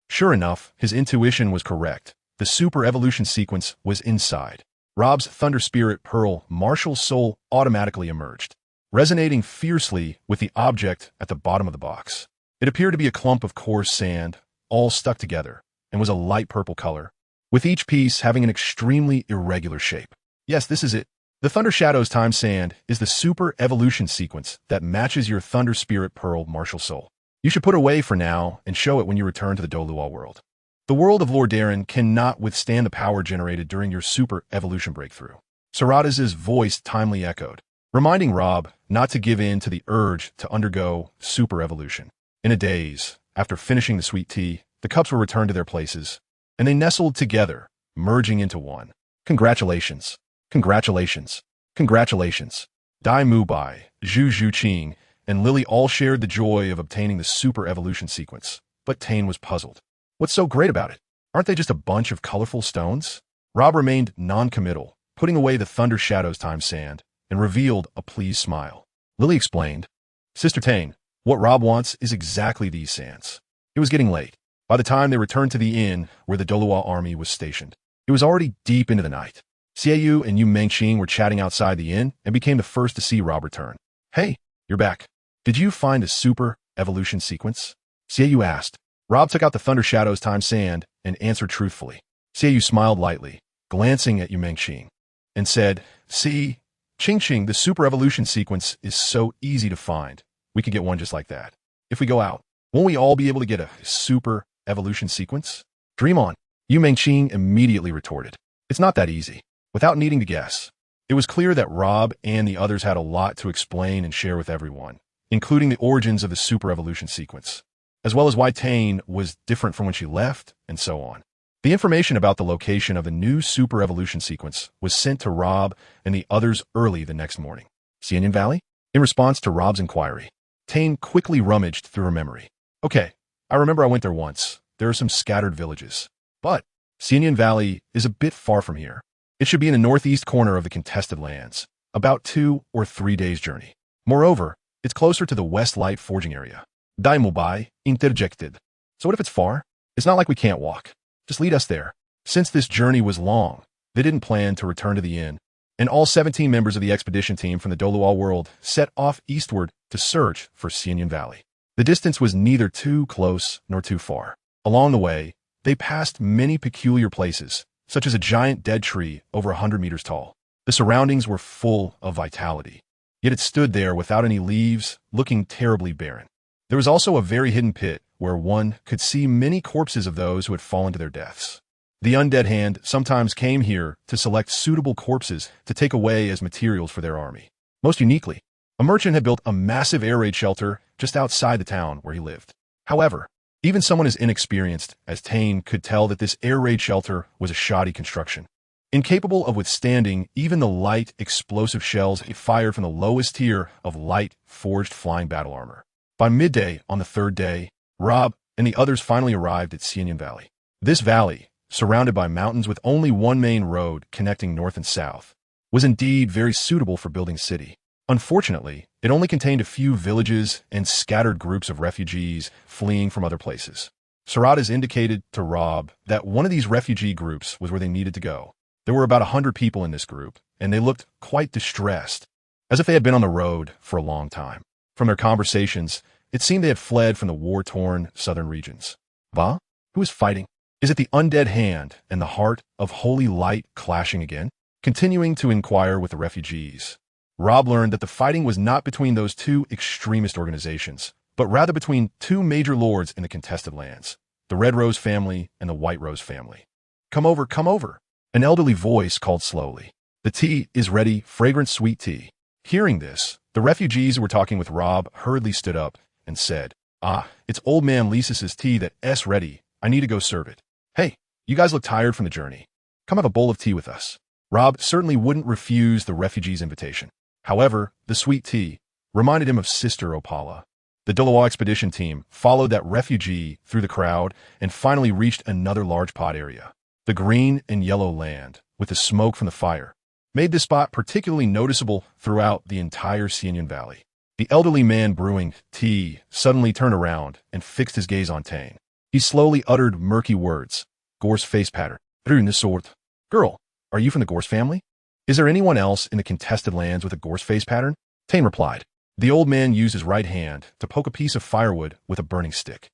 S1: Sure enough, his intuition was correct. The super evolution sequence was inside. Rob's Thunder Spirit Pearl martial soul automatically emerged, resonating fiercely with the object at the bottom of the box. It appeared to be a clump of coarse sand, all stuck together, and was a light purple color, with each piece having an extremely irregular shape. Yes, this is it. The Thunder Shadows Time Sand is the super evolution sequence that matches your Thunder Spirit Pearl martial soul. You should put it away for now and show it when you return to the Douluo world. The world of Lord Darren cannot withstand the power generated during your super evolution breakthrough. Saradas's voice timely echoed, reminding Rob not to give in to the urge to undergo super evolution. In a daze, after finishing the sweet tea, the cups were returned to their places, and they nestled together, merging into one. Congratulations. Congratulations. Congratulations. Mubai, Zhuqing, and Lili all shared the joy of obtaining the super evolution sequence, but Tang was puzzled. What's so great about it? Aren't they just a bunch of colorful stones? Rob remained non-committal, putting away the Thunder Shadows Time Sand, and revealed a pleased smile. Lili explained, "Sister Tang, what Rob wants is exactly these sands." It was getting late. By the time they returned to the inn where the Douluo army was stationed, it was already deep into the night. Xiao and Mengqing were chatting outside the inn and became the first to see Rob return. "Hey, you're back. Did you find a super evolution sequence?" Xiao asked. Rob took out the Thunder Shadows Time Sand and answered truthfully. Xiao smiled lightly, glancing at Mengqing, and said, "See, Chenxiang, the super evolution sequence is so easy to find. We could get one just like that. If we go out, won't we all be able to get a super evolution sequence?" "Dream on," Mengqing immediately retorted. "It's not that easy." Without needing to guess, it was clear that Rob and the others had a lot to explain and share with everyone, including the origins of the super evolution sequence, as well as why Tang was different from when she left, and so on. The information about the location of the new super evolution sequence was sent to Rob and the others early the next morning. Xianyan Valley? In response to Rob's inquiry, Tang quickly rummaged through her memory. "Okay, I remember I went there once. There are some scattered villages. But Xianyan Valley is a bit far from here. It should be in the northeast corner of the contested lands, about 2 or 3 days' journey. Moreover, it's closer to the West Light forging area." Mubai interjected. "So what if it's far? It's not like we can't walk. Just lead us there." Since this journey was long, they didn't plan to return to the inn, and all 17 members of the expedition team from the Douluo world set off eastward to search for Xianyan Valley. The distance was neither too close nor too far. Along the way, they passed many peculiar places, such as a giant dead tree over 100 meters tall. The surroundings were full of vitality, yet it stood there without any leaves, looking terribly barren. There was also a very hidden pit where one could see many corpses of those who had fallen to their deaths. The undead hand sometimes came here to select suitable corpses to take away as materials for their army. Most uniquely, a merchant had built a massive air raid shelter just outside the town where he lived. However, even someone as inexperienced as Tang could tell that this air raid shelter was a shoddy construction, incapable of withstanding even the light, explosive shells fired from the lowest tier of light, forged flying battle armor. By midday on the third day, Rob and the others finally arrived at Xianyan Valley. This valley, surrounded by mountains with only one main road connecting north and south, was indeed very suitable for building a city. Unfortunately, it only contained a few villages and scattered groups of refugees fleeing from other places. Sarada's indicated to Rob that one of these refugee groups was where they needed to go. There were about 100 people in this group, and they looked quite distressed, as if they had been on the road for a long time. From their conversations, it seemed they had fled from the war-torn southern regions. Va? Who is fighting? Is it the undead hand and the heart of holy light clashing again? Continuing to inquire with the refugees, Rob learned that the fighting was not between those two extremist organizations, but rather between two major lords in the contested lands, the Red Rose family and the White Rose family. Come over, come over. An elderly voice called slowly. The tea is ready, fragrant sweet tea. Hearing this, the refugees who were talking with Rob hurriedly stood up and said, Ah, it's old man Lisis's tea that's ready. I need to go serve it. Hey, you guys look tired from the journey. Come have a bowl of tea with us. Rob certainly wouldn't refuse the refugees' invitation. However, the sweet tea reminded him of Sister Opala. The Douluo expedition team followed that refugee through the crowd and finally reached another large pot area. The green and yellow land, with the smoke from the fire, made this spot particularly noticeable throughout the entire Xianyan Valley. The elderly man brewing tea suddenly turned around and fixed his gaze on Tang. He slowly uttered murky words. Gorse face pattern. Rune sort. Girl, are you from the Gorse family? Is there anyone else in the contested lands with a gorse face pattern? Tang replied. The old man used his right hand to poke a piece of firewood with a burning stick.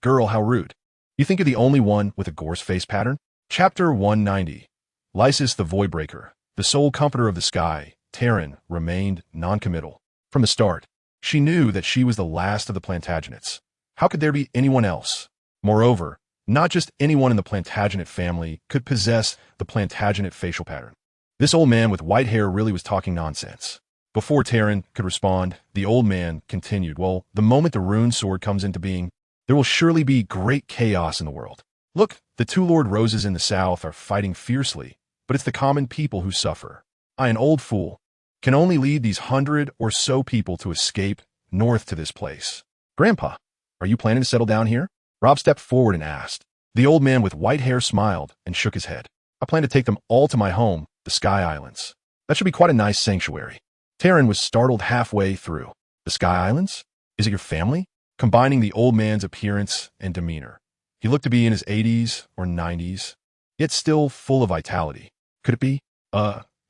S1: Girl, how rude. You think you're the only one with a gorse face pattern? Chapter 190. Lysis the Voidbreaker, the sole comforter of the sky, Terran, remained non-committal. From the start, she knew that she was the last of the Plantagenets. How could there be anyone else? Moreover, not just anyone in the Plantagenet family could possess the Plantagenet facial pattern. This old man with white hair really was talking nonsense. Before Terran could respond, the old man continued, Well, the moment the rune sword comes into being, there will surely be great chaos in the world. Look, the two Lord Roses in the south are fighting fiercely, but it's the common people who suffer. I, an old fool, can only lead these 100 or so people to escape north to this place. Grandpa, are you planning to settle down here? Rob stepped forward and asked. The old man with white hair smiled and shook his head. I plan to take them all to my home, the Sky Islands. That should be quite a nice sanctuary. Terran was startled halfway through. The Sky Islands? Is it your family? Combining the old man's appearance and demeanor. He looked to be in his 80s or 90s, yet still full of vitality. Could it be?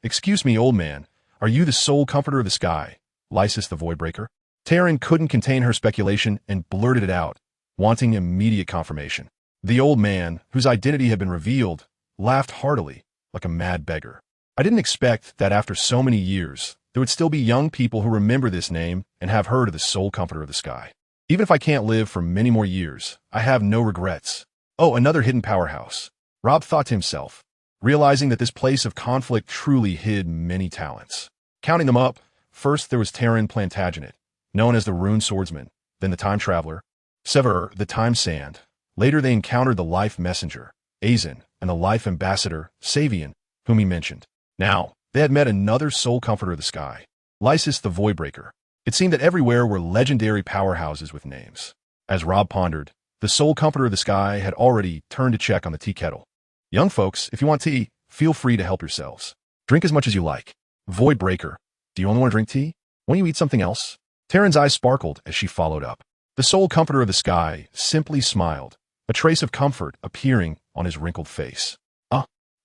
S1: Excuse me, old man. Are you the sole comforter of the sky? Lysis the Voidbreaker? Terran couldn't contain her speculation and blurted it out, wanting immediate confirmation. The old man, whose identity had been revealed, laughed heartily, like a mad beggar. I didn't expect that after so many years, there would still be young people who remember this name and have heard of the sole comforter of the sky. Even if I can't live for many more years, I have no regrets. Oh, another hidden powerhouse. Rob thought to himself, realizing that this place of conflict truly hid many talents. Counting them up, first there was Terran Plantagenet, known as the Rune Swordsman, then the Time Traveler, Severer, the Time Sand. Later they encountered the Life Messenger, Azin, and the Life Ambassador, Savian, whom he mentioned. Now, they had met another sole comforter of the sky, Lysis the Voidbreaker. It seemed that everywhere were legendary powerhouses with names. As Rob pondered, the sole comforter of the sky had already turned to check on the tea kettle. Young folks, if you want tea, feel free to help yourselves. Drink as much as you like. Voidbreaker, do you only want to drink tea? Won't you eat something else? Terran's eyes sparkled as she followed up. The sole comforter of the sky simply smiled, a trace of comfort appearing on his wrinkled face.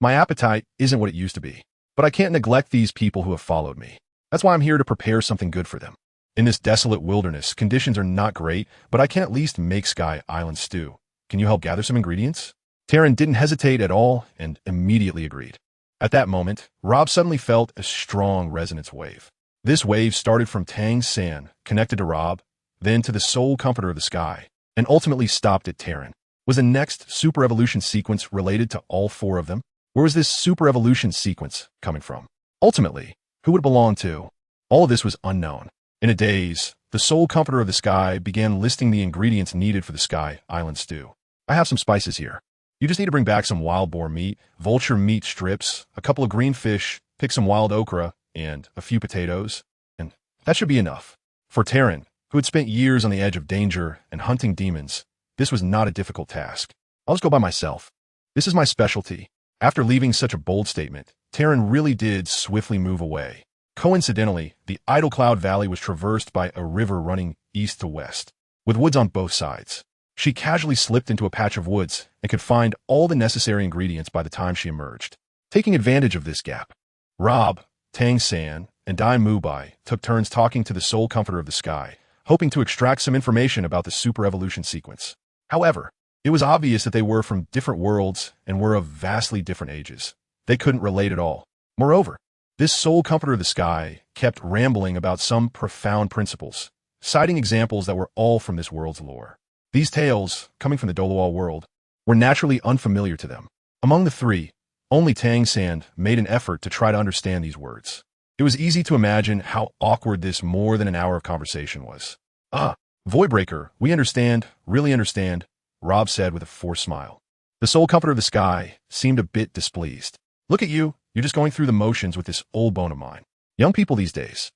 S1: My appetite isn't what it used to be, but I can't neglect these people who have followed me. That's why I'm here to prepare something good for them. In this desolate wilderness, conditions are not great, but I can at least make Sky Island stew. can you help gather some ingredients? Taryn didn't hesitate at all and immediately agreed. At that moment, Rob suddenly felt a strong resonance wave. This wave started from Tang's sand, connected to Rob, then to the soul comforter of the sky, and ultimately stopped at Taryn. Was the next super evolution sequence related to all four of them? Where was this super evolution sequence coming from? Ultimately, who would it belong to? All of this was unknown. In a daze, the soul comforter of the sky began listing the ingredients needed for the Sky Island stew. I have some spices here. You just need to bring back some wild boar meat, vulture meat strips, a couple of green fish, pick some wild okra, and a few potatoes, and that should be enough. For Taryn, who had spent years on the edge of danger and hunting demons, this was not a difficult task. I'll just go by myself. This is my specialty. After leaving such a bold statement, Taryn really did swiftly move away. Coincidentally, the Idle Cloud Valley was traversed by a river running east to west, with woods on both sides. She casually slipped into a patch of woods and could find all the necessary ingredients by the time she emerged. Taking advantage of this gap, Rob, Tang San, and Dai Mubai took turns talking to the soul comforter of the sky, hoping to extract some information about the super evolution sequence. However, it was obvious that they were from different worlds and were of vastly different ages. They couldn't relate at all. Moreover, this soul comforter of the sky kept rambling about some profound principles, citing examples that were all from this world's lore. These tales, coming from the Douluo world, were naturally unfamiliar to them. Among the three, only Tang San made an effort to try to understand these words. It was easy to imagine how awkward this more than an hour of conversation was. Voidbreaker, we understand, really understand, Rob said with a forced smile. The soul comforter of the sky seemed a bit displeased. Look at you, you're just going through the motions with this old bone of mine. Young people these days.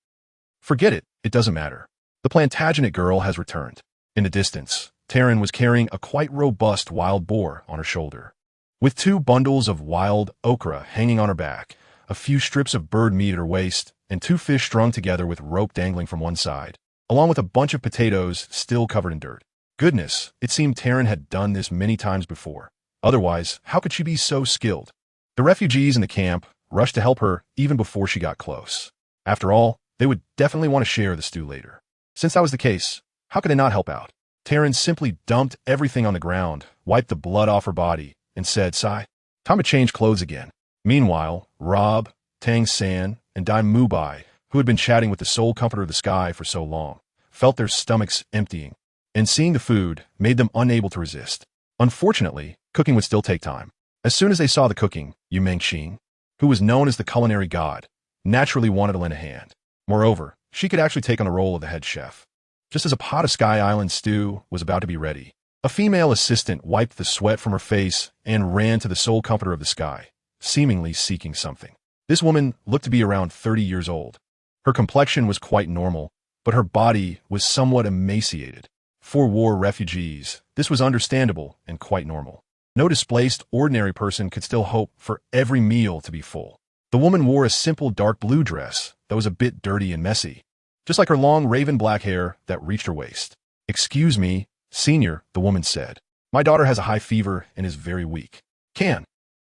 S1: Forget it, it doesn't matter. The Plantagenet girl has returned. In the distance, Taryn was carrying a quite robust wild boar on her shoulder. With 2 bundles of wild okra hanging on her back, a few strips of bird meat at her waist, and 2 fish strung together with rope dangling from one side, along with a bunch of potatoes still covered in dirt. Goodness, it seemed Taryn had done this many times before. Otherwise, how could she be so skilled? The refugees in the camp rushed to help her even before she got close. After all, they would definitely want to share the stew later. Since that was the case, how could they not help out? Taryn simply dumped everything on the ground, wiped the blood off her body, and said, "Sigh, time to change clothes again." Meanwhile, Rob, Tang San, and Dai Mubai, who had been chatting with the soul comforter of the sky for so long, felt their stomachs emptying, and seeing the food made them unable to resist. Unfortunately, cooking would still take time. As soon as they saw the cooking, Yu Mengxing, who was known as the culinary god, naturally wanted to lend a hand. Moreover, she could actually take on the role of the head chef. Just as a pot of Sky Island stew was about to be ready, a female assistant wiped the sweat from her face and ran to the soul comforter of the sky, seemingly seeking something. This woman looked to be around 30 years old. Her complexion was quite normal, but her body was somewhat emaciated. For war refugees, this was understandable and quite normal. No displaced, ordinary person could still hope for every meal to be full. The woman wore a simple dark blue dress that was a bit dirty and messy, just like her long raven black hair that reached her waist. "Excuse me, senior," the woman said. "My daughter has a high fever and is very weak. Can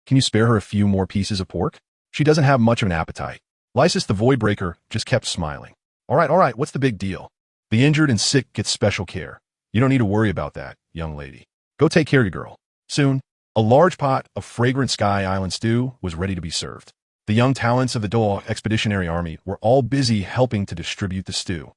S1: you spare her a few more pieces of pork? She doesn't have much of an appetite." Lysis the Voidbreaker just kept smiling. All right, what's the big deal? The injured and sick get special care. You don't need to worry about that, young lady. Go take care of your girl." Soon, a large pot of fragrant Sky Island stew was ready to be served. The young talents of the Douluo Expeditionary Army were all busy helping to distribute the stew.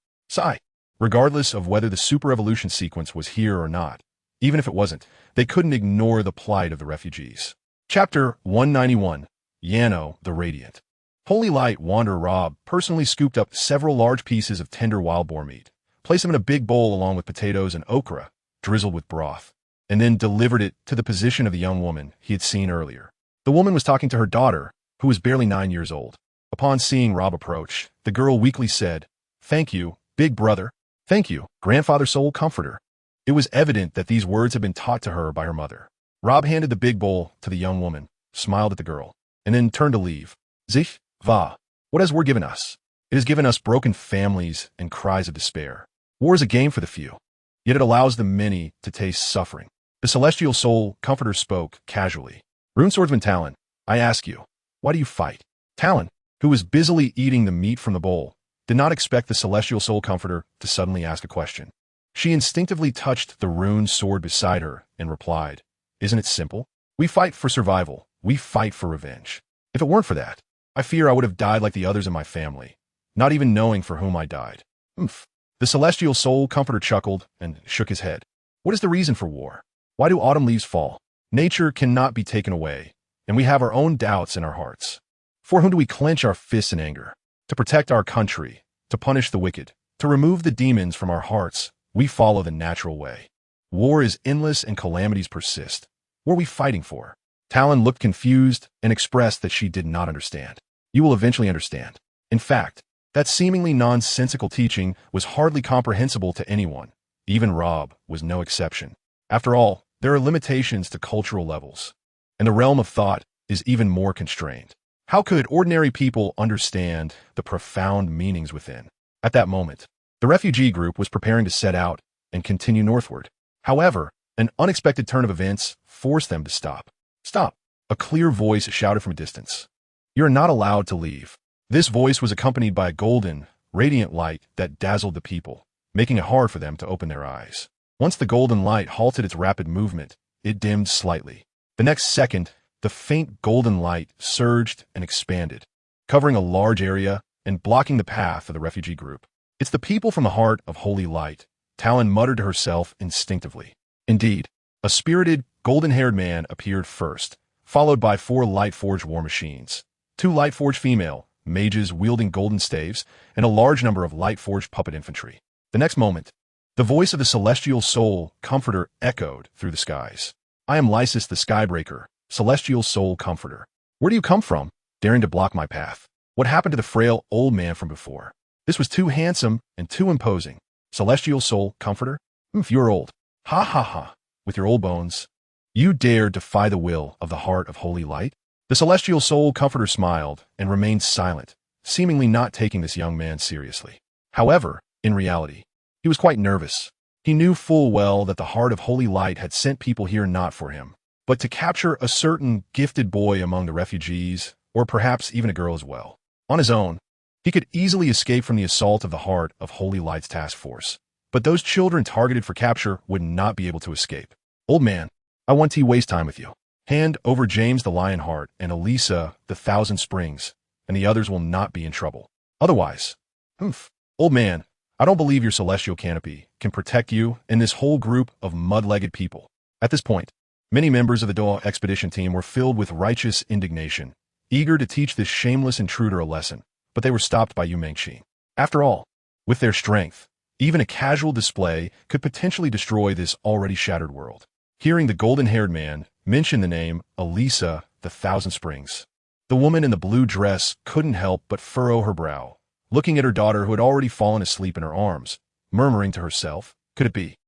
S1: Regardless of whether the super evolution sequence was here or not, even if it wasn't, they couldn't ignore the plight of the refugees. Chapter 191, Yano the Radiant. Holy Light Wanderer Rob personally scooped up several large pieces of tender wild boar meat, placed them in a big bowl along with potatoes and okra, drizzled with broth, and then delivered it to the position of the young woman he had seen earlier. The woman was talking to her daughter, who was barely 9 years old. Upon seeing Rob approach, the girl weakly said, "Thank you, big brother. Thank you, grandfather soul comforter." It was evident that these words had been taught to her by her mother. Rob handed the big bowl to the young woman, smiled at the girl, and then turned to leave. "Zich, va. What has war given us? It has given us broken families and cries of despair. War is a game for the few, yet it allows the many to taste suffering." The celestial soul comforter spoke casually. "Rune Swordsman Talon, I ask you, why do you fight?" Talon, who was busily eating the meat from the bowl, did not expect the celestial soul comforter to suddenly ask a question. She instinctively touched the rune sword beside her and replied, "Isn't it simple? We fight for survival. We fight for revenge. If it weren't for that, I fear I would have died like the others in my family, not even knowing for whom I died." Oomph. The celestial soul comforter chuckled and shook his head. What is the reason for war? Why do autumn leaves fall? Nature cannot be taken away, and we have our own doubts in our hearts. For whom do we clench our fists in anger? To protect our country, to punish the wicked, to remove the demons from our hearts, we follow the natural way. War is endless and calamities persist. What are we fighting for? Talon looked confused and expressed that she did not understand. You will eventually understand. In fact, that seemingly nonsensical teaching was hardly comprehensible to anyone. Even Rob was no exception. After all, there are limitations to cultural levels, and the realm of thought is even more constrained. How could ordinary people understand the profound meanings within? At that moment, the refugee group was preparing to set out and continue northward. However, an unexpected turn of events forced them to stop. "Stop!" A clear voice shouted from a distance. "You're not allowed to leave." This voice was accompanied by a golden, radiant light that dazzled the people, making it hard for them to open their eyes. Once the golden light halted its rapid movement, it dimmed slightly. The next second, the faint golden light surged and expanded, covering a large area and blocking the path of the refugee group. "It's the people from the heart of holy light," Talon muttered to herself instinctively. Indeed, a spirited, golden-haired man appeared first, followed by 4 light-forged war machines, 2 light-forged female mages wielding golden staves, and a large number of light-forged puppet infantry. The next moment, the voice of the celestial soul comforter echoed through the skies. "I am Lysis the Skybreaker, celestial soul comforter. Where do you come from, daring to block my path? What happened to the frail old man from before? This was too handsome and too imposing. Celestial soul comforter? You're old. Ha ha ha. With your old bones. You dare defy the will of the heart of holy light?" The celestial soul comforter smiled and remained silent, seemingly not taking this young man seriously. However, in reality, he was quite nervous. He knew full well that the heart of holy light had sent people here not for him, but to capture a certain gifted boy among the refugees, or perhaps even a girl as well. On his own, he could easily escape from the assault of the heart of holy light's task force, but those children targeted for capture would not be able to escape. "Old man, I want to waste time with you. Hand over James the Lionheart and Elisa the Thousand Springs, and the others will not be in trouble. Otherwise, old man, I don't believe your celestial canopy can protect you and this whole group of mud-legged people." At this point, many members of the Douluo expedition team were filled with righteous indignation, eager to teach this shameless intruder a lesson, but they were stopped by Yu Mengxi. After all, with their strength, even a casual display could potentially destroy this already shattered world. Hearing the golden-haired man mention the name Elisa the Thousand Springs, the woman in the blue dress couldn't help but furrow her brow, looking at her daughter who had already fallen asleep in her arms, murmuring to herself, "Could it be?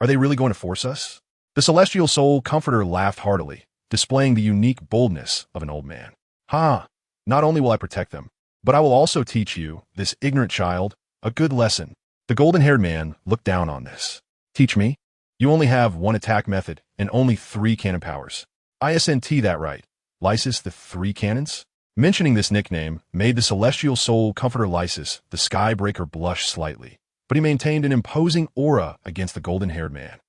S1: Are they really going to force us?" The celestial soul comforter laughed heartily, displaying the unique boldness of an old man. "Ha! Not only will I protect them, but I will also teach you, this ignorant child, a good lesson." The golden-haired man looked down on this. "Teach me? You only have 1 attack method and only 3 cannon powers. Isn't that right? Lysis the 3 cannons?" Mentioning this nickname made the celestial soul comforter Lysis the Skybreaker blush slightly, but he maintained an imposing aura against the golden-haired man.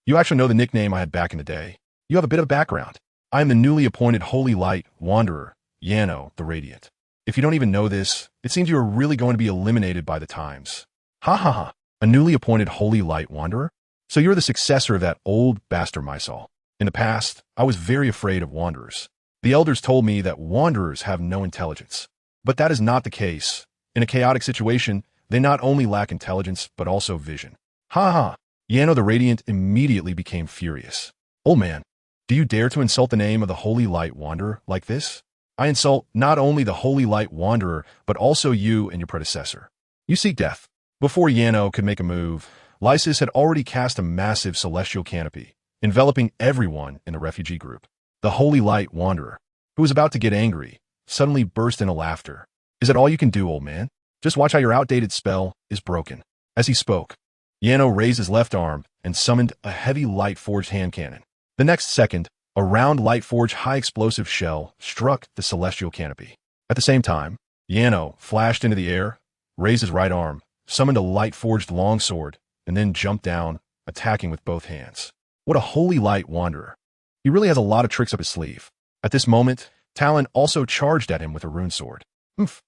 S1: "You actually know the nickname I had back in the day. You have a bit of background. I am the newly appointed Holy Light Wanderer, Yano the Radiant. If you don't even know this, it seems you are really going to be eliminated by the times." "Ha ha ha. A newly appointed Holy Light Wanderer? So you're the successor of that old bastard Mysol. In the past, I was very afraid of wanderers. The elders told me that wanderers have no intelligence. But that is not the case. In a chaotic situation, they not only lack intelligence, but also vision." "Ha ha." Yano the Radiant immediately became furious. "Old man, do you dare to insult the name of the Holy Light Wanderer like this? I insult not only the Holy Light Wanderer, but also you and your predecessor. You seek death." Before Yano could make a move, Lysis had already cast a massive celestial canopy, enveloping everyone in the refugee group. The Holy Light Wanderer, who was about to get angry, suddenly burst into laughter. "Is that all you can do, old man? Just watch how your outdated spell is broken." As he spoke, Yano raised his left arm and summoned a heavy light-forged hand cannon. The next second, a round light-forged high-explosive shell struck the celestial canopy. At the same time, Yano flashed into the air, raised his right arm, summoned a light-forged longsword, and then jumped down, attacking with both hands. What a holy light wanderer. He really has a lot of tricks up his sleeve. At this moment, Talon also charged at him with a rune sword.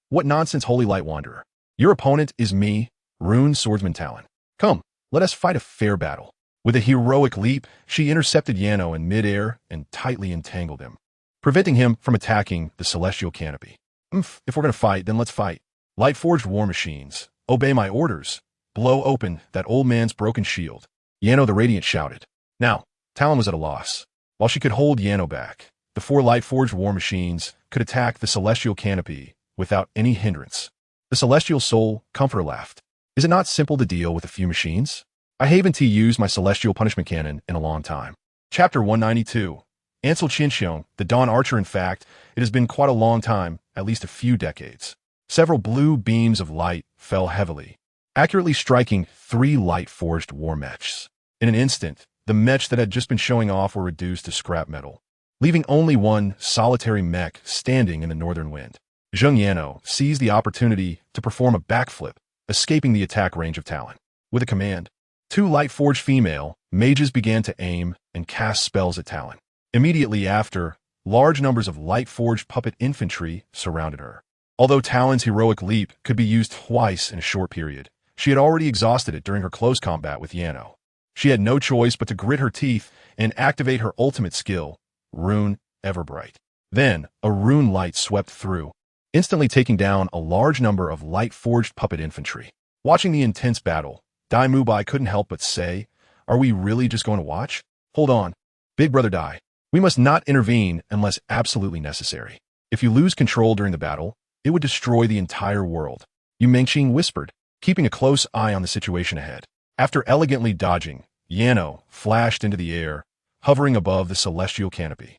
S1: What nonsense, holy light wanderer. Your opponent is me, rune swordsman Talon. Come, let us fight a fair battle. With a heroic leap, she intercepted Yano in midair and tightly entangled him, preventing him from attacking the celestial canopy. If we're going to fight, then let's fight. Light-forged war machines, obey my orders. Blow open that old man's broken shield. Yano the Radiant shouted. Now, Talon was at a loss. While she could hold Yano back, the 4 light-forged war machines could attack the celestial canopy without any hindrance. The celestial soul comforter laughed. Is it not simple to deal with a few machines? I haven't used my celestial punishment cannon in a long time. Chapter 192. Ansel Chenxiang, the Dawn Archer. In fact, it has been quite a long time, at least a few decades. Several blue beams of light fell heavily, accurately striking 3 light-forged war mechs. In an instant, the mechs that had just been showing off were reduced to scrap metal, leaving only one solitary mech standing in the northern wind. Zheng Yano seized the opportunity to perform a backflip, escaping the attack range of Talon. With a command, 2 light-forged female mages began to aim and cast spells at Talon. Immediately after, large numbers of light-forged puppet infantry surrounded her. Although Talon's heroic leap could be used twice in a short period, she had already exhausted it during her close combat with Yano. She had no choice but to grit her teeth and activate her ultimate skill, Rune Everbright. Then, a rune light swept through, instantly taking down a large number of light-forged puppet infantry. Watching the intense battle, Dai Mubai couldn't help but say, "Are we really just going to watch? Hold on. Big brother Dai. We must not intervene unless absolutely necessary. If you lose control during the battle, it would destroy the entire world." Yu Mengqing whispered, keeping a close eye on the situation ahead. After elegantly dodging, Yano flashed into the air, hovering above the celestial canopy.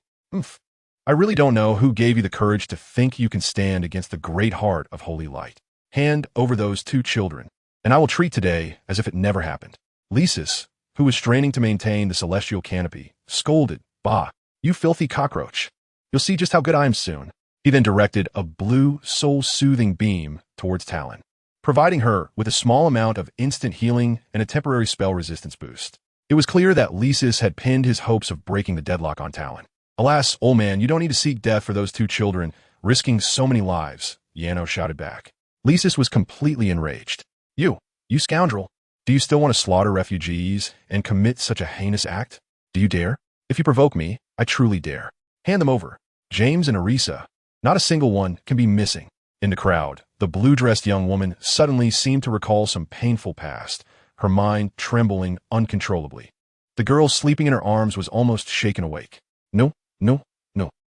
S1: I really don't know who gave you the courage to think you can stand against the great heart of holy light. Hand over those 2 children, and I will treat today as if it never happened. Lysis, who was straining to maintain the celestial canopy, scolded, "Bah, you filthy cockroach. You'll see just how good I am soon." He then directed a blue, soul-soothing beam towards Talon, providing her with a small amount of instant healing and a temporary spell resistance boost. It was clear that Lysis had pinned his hopes of breaking the deadlock on Talon. "Alas, old man, you don't need to seek death for those 2 children, risking so many lives," Yano shouted back. Lysis was completely enraged. You scoundrel. Do you still want to slaughter refugees and commit such a heinous act? Do you dare? If you provoke me, I truly dare. Hand them over. James and Arisa. Not a single one can be missing." In the crowd, the blue-dressed young woman suddenly seemed to recall some painful past, her mind trembling uncontrollably. The girl sleeping in her arms was almost shaken awake. No,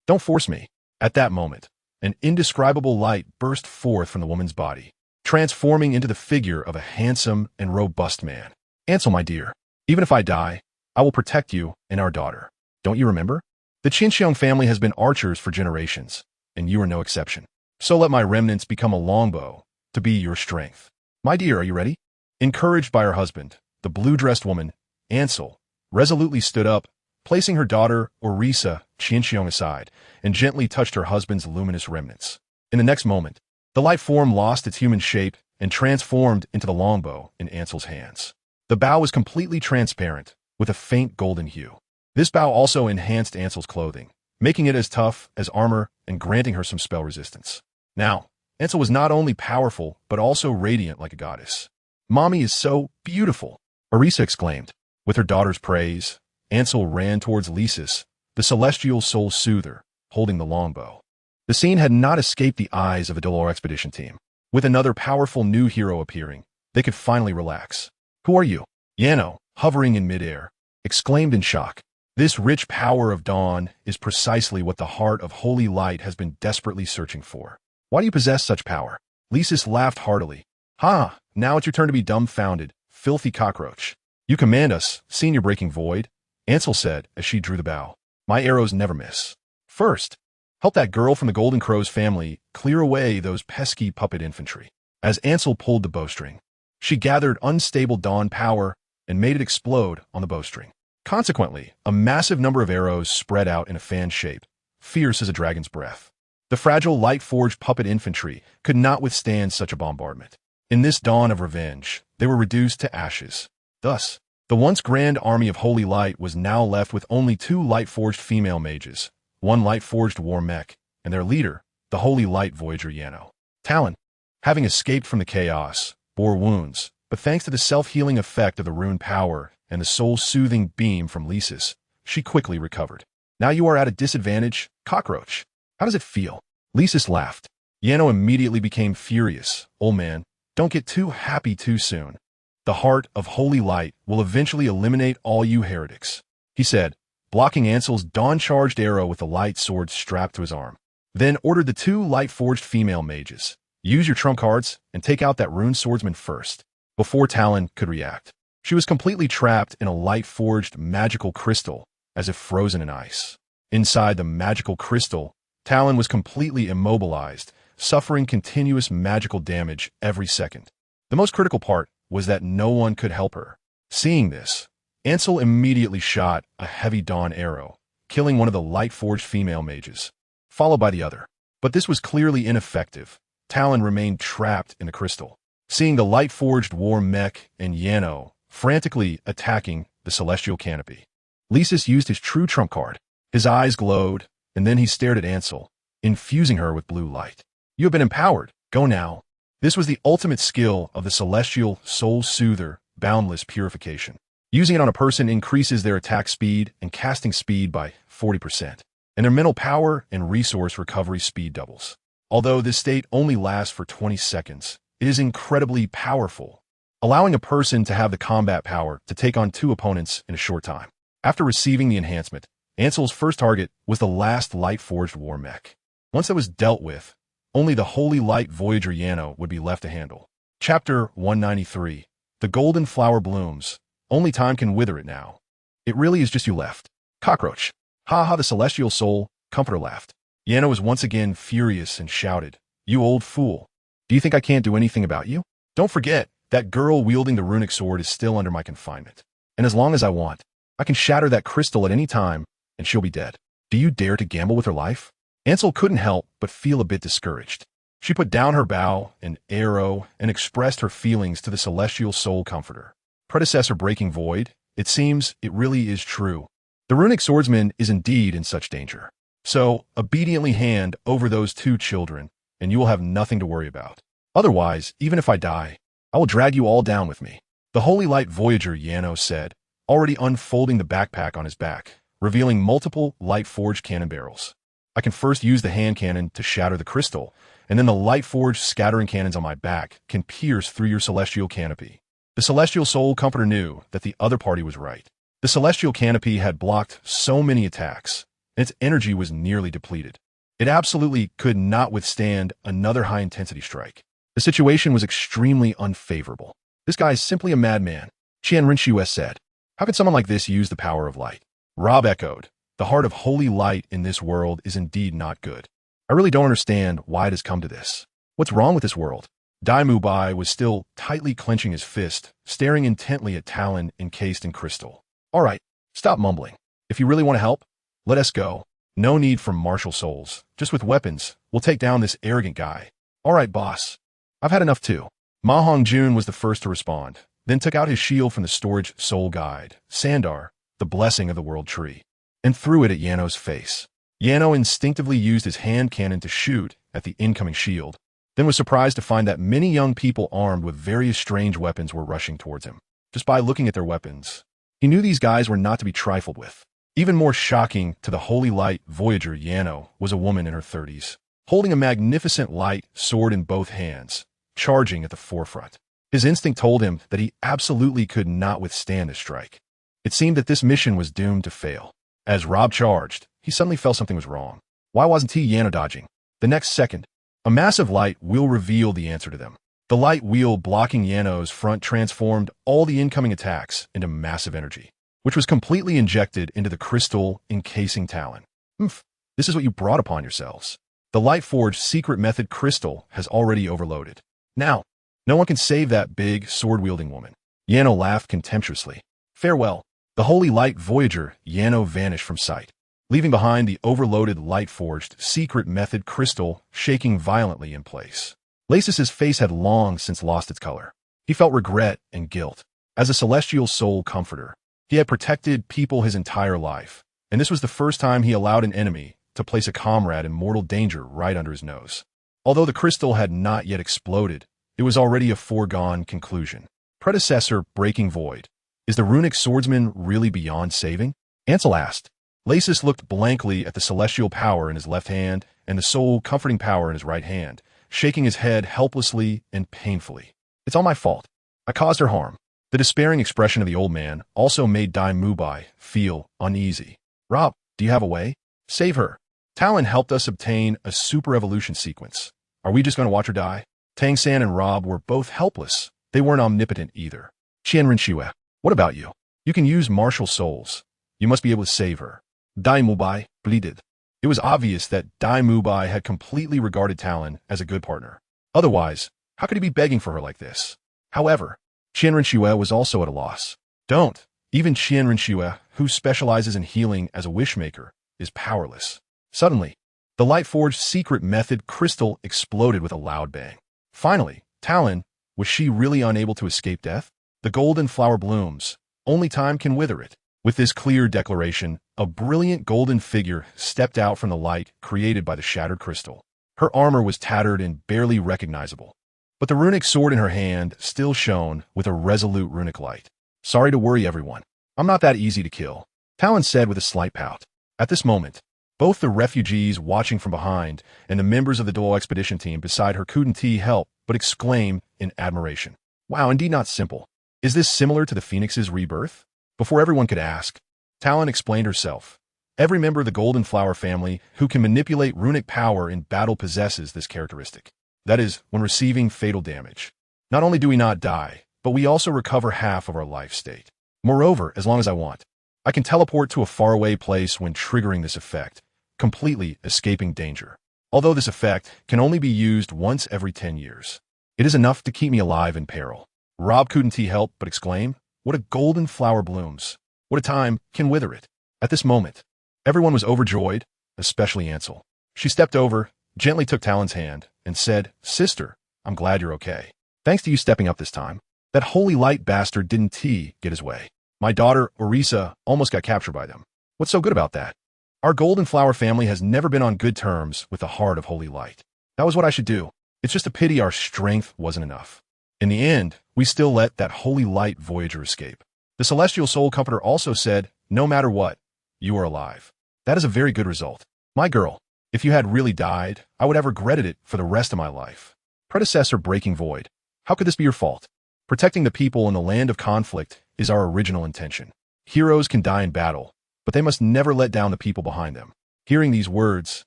S1: don't force me." At that moment, an indescribable light burst forth from the woman's body, transforming into the figure of a handsome and robust man. "Ansel, my dear, even if I die, I will protect you and our daughter. Don't you remember? The Chenxiang family has been archers for generations, and you are no exception. So let my remnants become a longbow to be your strength. My dear, are you ready?" Encouraged by her husband, the blue-dressed woman, Ansel, resolutely stood up, placing her daughter, Orisa Chenxiang, aside, and gently touched her husband's luminous remnants. In the next moment, the light form lost its human shape and transformed into the longbow in Ansel's hands. The bow was completely transparent, with a faint golden hue. This bow also enhanced Ansel's clothing, making it as tough as armor and granting her some spell resistance. Now, Ansel was not only powerful, but also radiant like a goddess. "Mommy is so beautiful," Orisa exclaimed. With her daughter's praise, Ansel ran towards Lysis, the celestial soul soother, holding the longbow. The scene had not escaped the eyes of the Douluo expedition team. With another powerful new hero appearing, they could finally relax. "Who are you?" Yano, hovering in midair, exclaimed in shock. This rich power of dawn is precisely what the heart of holy light has been desperately searching for. "Why do you possess such power?" Lysis laughed heartily. "Ha, now it's your turn to be dumbfounded, filthy cockroach. You command us, seeing your breaking void," Ansel said as she drew the bow. "My arrows never miss. First, help that girl from the Golden Crow's family clear away those pesky puppet infantry." As Ansel pulled the bowstring, she gathered unstable dawn power and made it explode on the bowstring. Consequently, a massive number of arrows spread out in a fan shape, fierce as a dragon's breath. The fragile light-forged puppet infantry could not withstand such a bombardment. In this dawn of revenge, they were reduced to ashes. Thus, the once grand army of Holy Light was now left with only 2 light-forged female mages, 1 light-forged war mech, and their leader, the Holy Light Voyager Yano. Talon, having escaped from the chaos, bore wounds, but thanks to the self-healing effect of the rune power and the soul-soothing beam from Lysis, she quickly recovered. Now you are at a disadvantage, cockroach. How does it feel? Lysis laughed. Yano immediately became furious. Old man, don't get too happy too soon. The heart of Holy Light will eventually eliminate all you heretics, he said, blocking Ansel's dawn-charged arrow with a light sword strapped to his arm. Then ordered the 2 light-forged female mages. Use your trump cards and take out that rune swordsman first. Before Talon could react, she was completely trapped in a light-forged magical crystal, as if frozen in ice. Inside the magical crystal, Talon was completely immobilized, suffering continuous magical damage every second. The most critical part was that no one could help her. Seeing this, Ansel immediately shot a heavy dawn arrow, killing one of the light-forged female mages, followed by the other. But this was clearly ineffective. Talon remained trapped in the crystal. Seeing the light-forged war mech and Yano frantically attacking the celestial canopy, Lysis used his true trump card. His eyes glowed, and then he stared at Ansel, infusing her with blue light. You have been empowered. Go now. This was the ultimate skill of the celestial soul soother, boundless purification. Using it on a person increases their attack speed and casting speed by 40%, and their mental power and resource recovery speed doubles. Although this state only lasts for 20 seconds, it is incredibly powerful, allowing a person to have the combat power to take on 2 opponents in a short time. After receiving the enhancement, Ansel's first target was the last light-forged war mech. Once that was dealt with, only the Holy Light Voyager Yano would be left to handle. Chapter 193. The Golden Flower Blooms. Only time can wither it now. It really is just you left. Cockroach. Ha ha, the celestial soul comforter laughed. Yano was once again furious and shouted, You old fool. Do you think I can't do anything about you? Don't forget, that girl wielding the runic sword is still under my confinement. And as long as I want, I can shatter that crystal at any time, and she'll be dead. Do you dare to gamble with her life? Ansel couldn't help but feel a bit discouraged. She put down her bow and arrow and expressed her feelings to the celestial soul comforter. Predecessor breaking void, it seems it really is true. The runic swordsman is indeed in such danger. So, obediently hand over those 2 children, and you will have nothing to worry about. Otherwise, even if I die, I will drag you all down with me. The Holy Light Voyager, Yano said, already unfolding the backpack on his back, revealing multiple light-forged cannon barrels. I can first use the hand cannon to shatter the crystal, and then the light-forged scattering cannons on my back can pierce through your celestial canopy. The celestial soul comforter knew that the other party was right. The celestial canopy had blocked so many attacks, and its energy was nearly depleted. It absolutely could not withstand another high-intensity strike. The situation was extremely unfavorable. This guy is simply a madman, Qian Rinxue said. How could someone like this use the power of light? Rob echoed. The heart of holy light in this world is indeed not good. I really don't understand why it has come to this. What's wrong with this world? Dai Mubai was still tightly clenching his fist, staring intently at Talon encased in crystal. All right, stop mumbling. If you really want to help, let us go. No need for martial souls. Just with weapons, we'll take down this arrogant guy. All right, boss. I've had enough too. Ma Hongjun was the first to respond, then took out his shield from the storage soul guide, Sandar, the blessing of the world tree, and threw it at Yano's face. Yano instinctively used his hand cannon to shoot at the incoming shield, then was surprised to find that many young people armed with various strange weapons were rushing towards him. Just by looking at their weapons, he knew these guys were not to be trifled with. Even more shocking to the Holy Light Voyager Yano was a woman in her 30s, holding a magnificent light sword in both hands, charging at the forefront. His instinct told him that he absolutely could not withstand this strike. It seemed that this mission was doomed to fail. As Rob charged, he suddenly felt something was wrong. Why wasn't he Yano dodging? The next second, a massive light wheel revealed the answer to them. The light wheel blocking Yano's front transformed all the incoming attacks into massive energy, which was completely injected into the crystal encasing Talon. This is what you brought upon yourselves. The Lightforged secret method crystal has already overloaded. Now, no one can save that big, sword-wielding woman. Yano laughed contemptuously. Farewell. The Holy Light Voyager Yano vanished from sight, leaving behind the overloaded Lightforged secret method crystal shaking violently in place. Laces's face had long since lost its color. He felt regret and guilt. As a celestial soul comforter, he had protected people his entire life, and this was the first time he allowed an enemy to place a comrade in mortal danger right under his nose. Although the crystal had not yet exploded, it was already a foregone conclusion. Predecessor breaking void. Is the runic swordsman really beyond saving? Ansel asked. Lasus looked blankly at the celestial power in his left hand and the soul comforting power in his right hand, shaking his head helplessly and painfully. It's all my fault. I caused her harm. The despairing expression of the old man also made Mubai feel uneasy. Rob, do you have a way? Save her. Talon helped us obtain a super evolution sequence. Are we just going to watch her die? Tang-san and Rob were both helpless. They weren't omnipotent either. Qianren, what about you? You can use martial souls. You must be able to save her. Mubai pleaded. It was obvious that Mubai had completely regarded Talon as a good partner. Otherwise, how could he be begging for her like this? However, Qianren was also at a loss. Don't. Even Qianren, who specializes in healing as a wishmaker, is powerless. Suddenly, the Lightforged secret method crystal exploded with a loud bang. Finally, Talon, was she really unable to escape death? The golden flower blooms. Only time can wither it. With this clear declaration, a brilliant golden figure stepped out from the light created by the shattered crystal. Her armor was tattered and barely recognizable, but the runic sword in her hand still shone with a resolute runic light. Sorry to worry everyone. I'm not that easy to kill, Talon said with a slight pout. At this moment, both the refugees watching from behind and the members of the Douluo expedition team beside her couldn't help but exclaim in admiration. Wow, indeed not simple. Is this similar to the Phoenix's rebirth? Before everyone could ask, Talon explained herself. Every member of the Golden Flower family who can manipulate runic power in battle possesses this characteristic. That is, when receiving fatal damage. Not only do we not die, but we also recover half of our life state. Moreover, as long as I want, I can teleport to a faraway place when triggering this effect, completely escaping danger. Although this effect can only be used once every 10 years. It is enough to keep me alive in peril. Rob couldn't help but exclaim, what a golden flower blooms. What a time can wither it. At this moment, everyone was overjoyed, especially Ansel. She stepped over, gently took Talon's hand, and said, Sister, I'm glad you're okay. Thanks to you stepping up this time. That holy light bastard didn't get his way. My daughter, Orisa, almost got captured by them. What's so good about that? Our Golden Flower family has never been on good terms with the heart of holy light. That was what I should do. It's just a pity our strength wasn't enough. In the end, we still let that holy light voyager escape. The celestial soul comforter also said, no matter what, you are alive. That is a very good result. My girl, if you had really died, I would have regretted it for the rest of my life. Predecessor breaking void. How could this be your fault? Protecting the people in the land of conflict is our original intention. Heroes can die in battle, but they must never let down the people behind them. Hearing these words,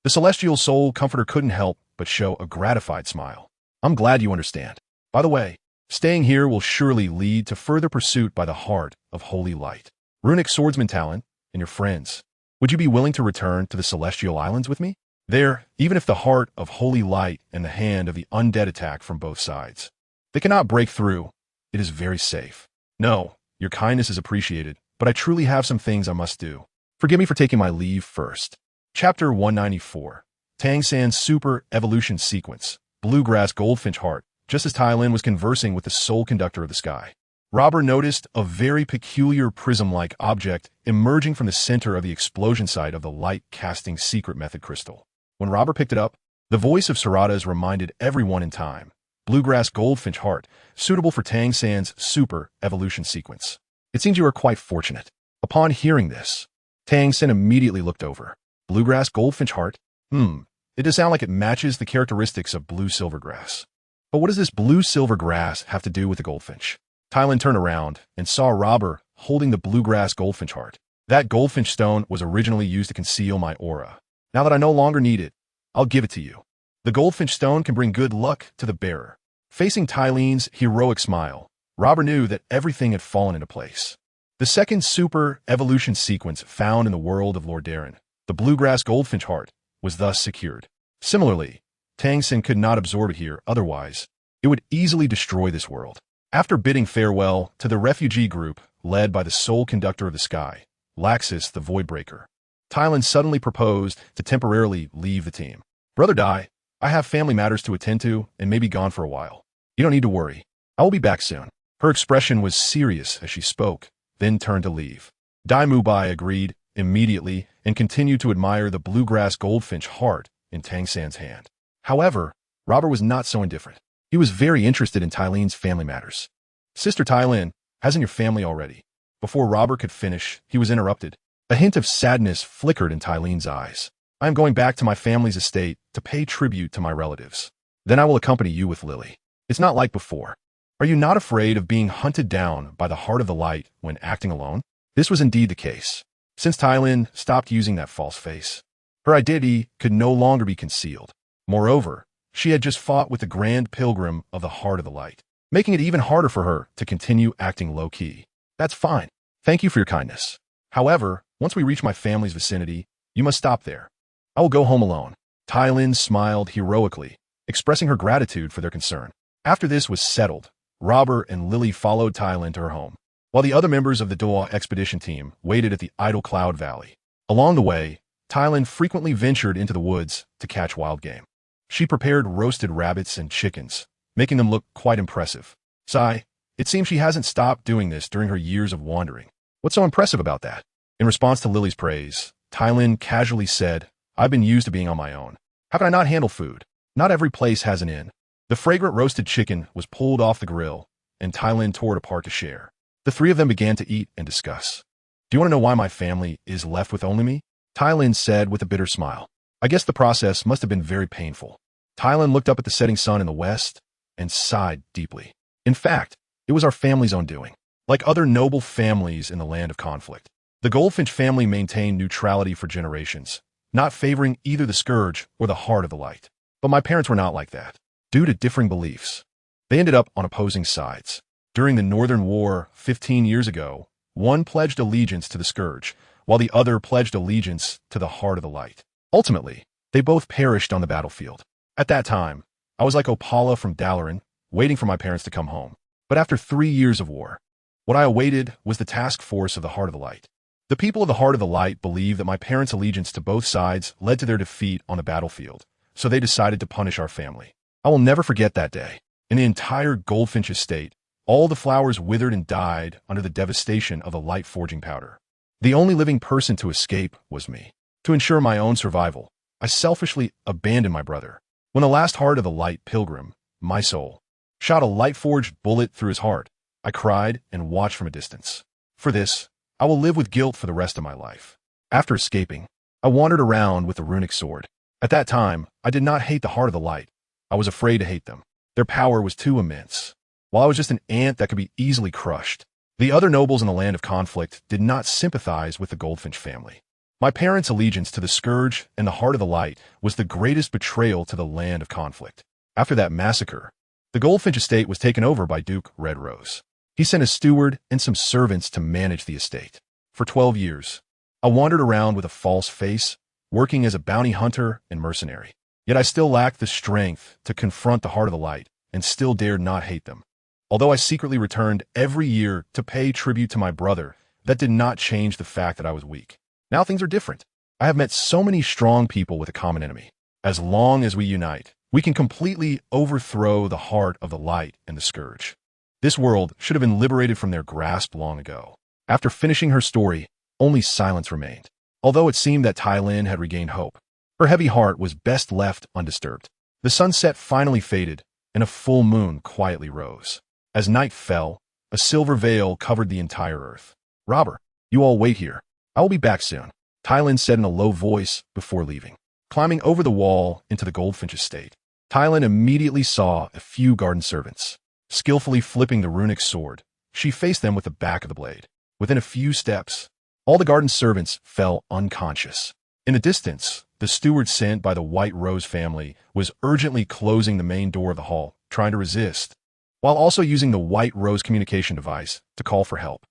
S1: the celestial soul comforter couldn't help but show a gratified smile. I'm glad you understand. By the way, staying here will surely lead to further pursuit by the heart of holy light. Runic swordsman Talon and your friends, would you be willing to return to the celestial islands with me? There, even if the heart of holy light and the hand of the undead attack from both sides, they cannot break through. It is very safe. No, your kindness is appreciated, but I truly have some things I must do. Forgive me for taking my leave first. Chapter 194. Tang-san's Super Evolution Sequence. Bluegrass Goldfinch Heart. Just as Tai Lin was conversing with the soul conductor of the sky, Robert noticed a very peculiar prism-like object emerging from the center of the explosion site of the light-casting secret method crystal. When Robert picked it up, the voice of Sarada's reminded everyone in time. Bluegrass Goldfinch Heart, suitable for Tang-san's Super Evolution Sequence. It seems you are quite fortunate. Upon hearing this, Tang-san immediately looked over. Bluegrass Goldfinch Heart? It does sound like it matches the characteristics of blue silvergrass. But what does this blue-silver grass have to do with the goldfinch? Tylin turned around and saw Robber holding the bluegrass goldfinch heart. That goldfinch stone was originally used to conceal my aura. Now that I no longer need it, I'll give it to you. The goldfinch stone can bring good luck to the bearer. Facing Tylene's heroic smile, Robber knew that everything had fallen into place. The second super evolution sequence found in the world of Lord Darren, the bluegrass goldfinch heart, was thus secured. Similarly, Tang-san could not absorb it here, otherwise, it would easily destroy this world. After bidding farewell to the refugee group led by the sole conductor of the sky, Laxus the Voidbreaker, Tylen suddenly proposed to temporarily leave the team. Brother Dai, I have family matters to attend to and may be gone for a while. You don't need to worry. I will be back soon. Her expression was serious as she spoke, then turned to leave. Mubai agreed immediately and continued to admire the bluegrass goldfinch heart in Tang San's hand. However, Robert was not so indifferent. He was very interested in Tylene's family matters. Sister Tylene, hasn't your family already? Before Robert could finish, he was interrupted. A hint of sadness flickered in Tylene's eyes. I am going back to my family's estate to pay tribute to my relatives. Then I will accompany you with Lili. It's not like before. Are you not afraid of being hunted down by the Heart of the Light when acting alone? This was indeed the case. Since Tylene stopped using that false face, her identity could no longer be concealed. Moreover, she had just fought with the Grand Pilgrim of the Heart of the Light, making it even harder for her to continue acting low-key. That's fine. Thank you for your kindness. However, once we reach my family's vicinity, you must stop there. I will go home alone. Tylene smiled heroically, expressing her gratitude for their concern. After this was settled, Robert and Lili followed Tylene to her home, while the other members of the Douluo expedition team waited at the idle Cloud Valley. Along the way, Tylene frequently ventured into the woods to catch wild game. She prepared roasted rabbits and chickens, making them look quite impressive. Sigh, it seems she hasn't stopped doing this during her years of wandering. What's so impressive about that? In response to Lili's praise, Tylene casually said, I've been used to being on my own. How can I not handle food? Not every place has an inn. The fragrant roasted chicken was pulled off the grill, and Tylene tore it apart to share. The three of them began to eat and discuss. Do you want to know why my family is left with only me? Tylene said with a bitter smile. I guess the process must have been very painful. Tylene looked up at the setting sun in the west and sighed deeply. In fact, it was our family's own doing. Like other noble families in the land of conflict, the Goldfinch family maintained neutrality for generations, not favoring either the Scourge or the Heart of the Light. But my parents were not like that. Due to differing beliefs, they ended up on opposing sides. During the Northern War 15 years ago, one pledged allegiance to the Scourge, while the other pledged allegiance to the Heart of the Light. Ultimately, they both perished on the battlefield. At that time, I was like Opala from Dalaran, waiting for my parents to come home. But after 3 years of war, what I awaited was the task force of the Heart of the Light. The people of the Heart of the Light believed that my parents' allegiance to both sides led to their defeat on the battlefield, so they decided to punish our family. I will never forget that day. In the entire Goldfinch estate, all the flowers withered and died under the devastation of the light forging powder. The only living person to escape was me. To ensure my own survival, I selfishly abandoned my brother. When the last Heart of the Light pilgrim, my soul, shot a light-forged bullet through his heart, I cried and watched from a distance. For this, I will live with guilt for the rest of my life. After escaping, I wandered around with the runic sword. At that time, I did not hate the Heart of the Light. I was afraid to hate them. Their power was too immense. While I was just an ant that could be easily crushed, the other nobles in the land of conflict did not sympathize with the Goldfinch family. My parents' allegiance to the Scourge and the Heart of the Light was the greatest betrayal to the land of conflict. After that massacre, the Goldfinch estate was taken over by Duke Red Rose. He sent a steward and some servants to manage the estate. For 12 years, I wandered around with a false face, working as a bounty hunter and mercenary. Yet I still lacked the strength to confront the Heart of the Light and still dared not hate them. Although I secretly returned every year to pay tribute to my brother, that did not change the fact that I was weak. Now things are different. I have met so many strong people with a common enemy. As long as we unite, we can completely overthrow the Heart of the Light and the Scourge. This world should have been liberated from their grasp long ago. After finishing her story, only silence remained. Although it seemed that Tylene had regained hope, her heavy heart was best left undisturbed. The sunset finally faded, and a full moon quietly rose. As night fell, a silver veil covered the entire earth. Robert, you all wait here. I will be back soon, Tylene said in a low voice before leaving. Climbing over the wall into the Goldfinch estate, Tylene immediately saw a few garden servants. Skillfully flipping the runic sword, she faced them with the back of the blade. Within a few steps, all the garden servants fell unconscious. In the distance, the steward sent by the White Rose family was urgently closing the main door of the hall, trying to resist, while also using the White Rose communication device to call for help.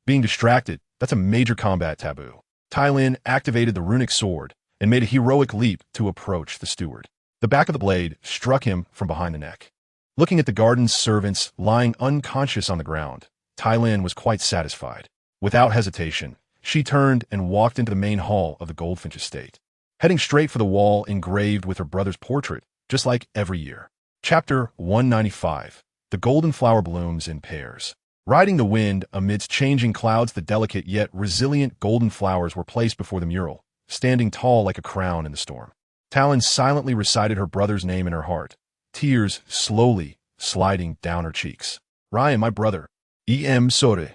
S1: Being distracted, that's a major combat taboo. Tylene activated the runic sword and made a heroic leap to approach the steward. The back of the blade struck him from behind the neck. Looking at the garden servants lying unconscious on the ground, Tylene was quite satisfied. Without hesitation, she turned and walked into the main hall of the Goldfinch estate, heading straight for the wall engraved with her brother's portrait, just like every year. Chapter 195. the golden flower blooms in pairs. Riding the wind amidst changing clouds, the delicate yet resilient golden flowers were placed before the mural, standing tall like a crown in the storm. Talon silently recited her brother's name in her heart, tears slowly sliding down her cheeks. Ryan, my brother. E.M. Sore.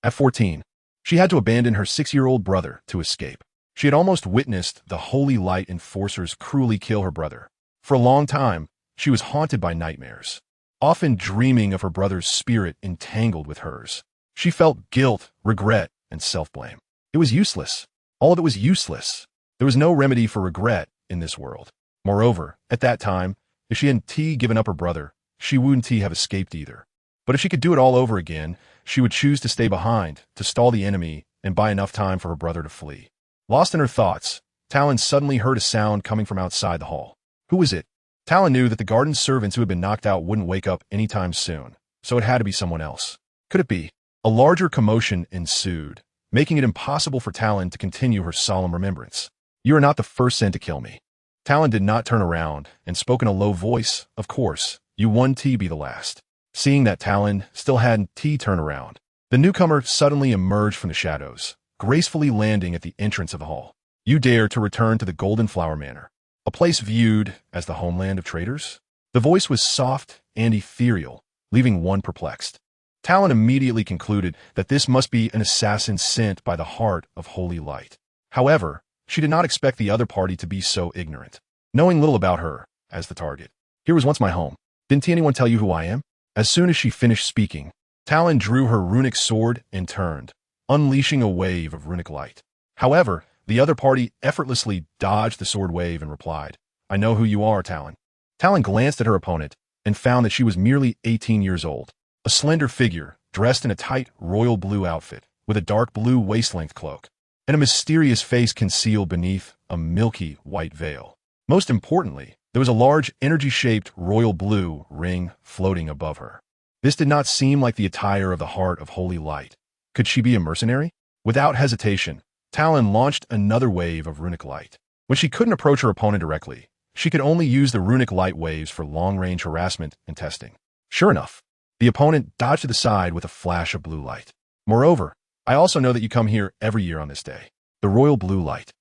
S1: At 14, she had to abandon her 6-year-old brother to escape. She had almost witnessed the holy light enforcers cruelly kill her brother. For a long time, she was haunted by nightmares, often dreaming of her brother's spirit entangled with hers. She felt guilt, regret, and self-blame. It was useless. All of it was useless. There was no remedy for regret in this world. Moreover, at that time, if she hadn't given up her brother, she wouldn't have escaped either. But if she could do it all over again, she would choose to stay behind, to stall the enemy, and buy enough time for her brother to flee. Lost in her thoughts, Talon suddenly heard a sound coming from outside the hall. Who was it? Talon knew that the garden servants who had been knocked out wouldn't wake up anytime soon, so it had to be someone else. Could it be? A larger commotion ensued, making it impossible for Talon to continue her solemn remembrance. You are not the first sent to kill me. Talon did not turn around and spoke in a low voice. Of course, you won't be the last. Seeing that Talon still hadn't turned around, the newcomer suddenly emerged from the shadows, gracefully landing at the entrance of the hall. You dare to return to the Golden Flower Manor, a place viewed as the homeland of traitors? The voice was soft and ethereal, leaving one perplexed. Talon immediately concluded that this must be an assassin sent by the heart of holy light. However, she did not expect the other party to be so ignorant, knowing little about her as the target. Here was once my home. Didn't anyone tell you who I am? As soon as she finished speaking, Talon drew her runic sword and turned, unleashing a wave of runic light. However, the other party effortlessly dodged the sword wave and replied, I know who you are, Talon. Talon glanced at her opponent and found that she was merely 18 years old, a slender figure dressed in a tight royal blue outfit with a dark blue waist-length cloak, and a mysterious face concealed beneath a milky white veil. Most importantly, there was a large energy-shaped royal blue ring floating above her. This did not seem like the attire of the heart of holy light. Could she be a mercenary? Without hesitation, Talon launched another wave of runic light. When she couldn't approach her opponent directly, she could only use the runic light waves for long-range harassment and testing. Sure enough, the opponent dodged to the side with a flash of blue light. Moreover, I also know that you come here every year on this day. The royal blue light.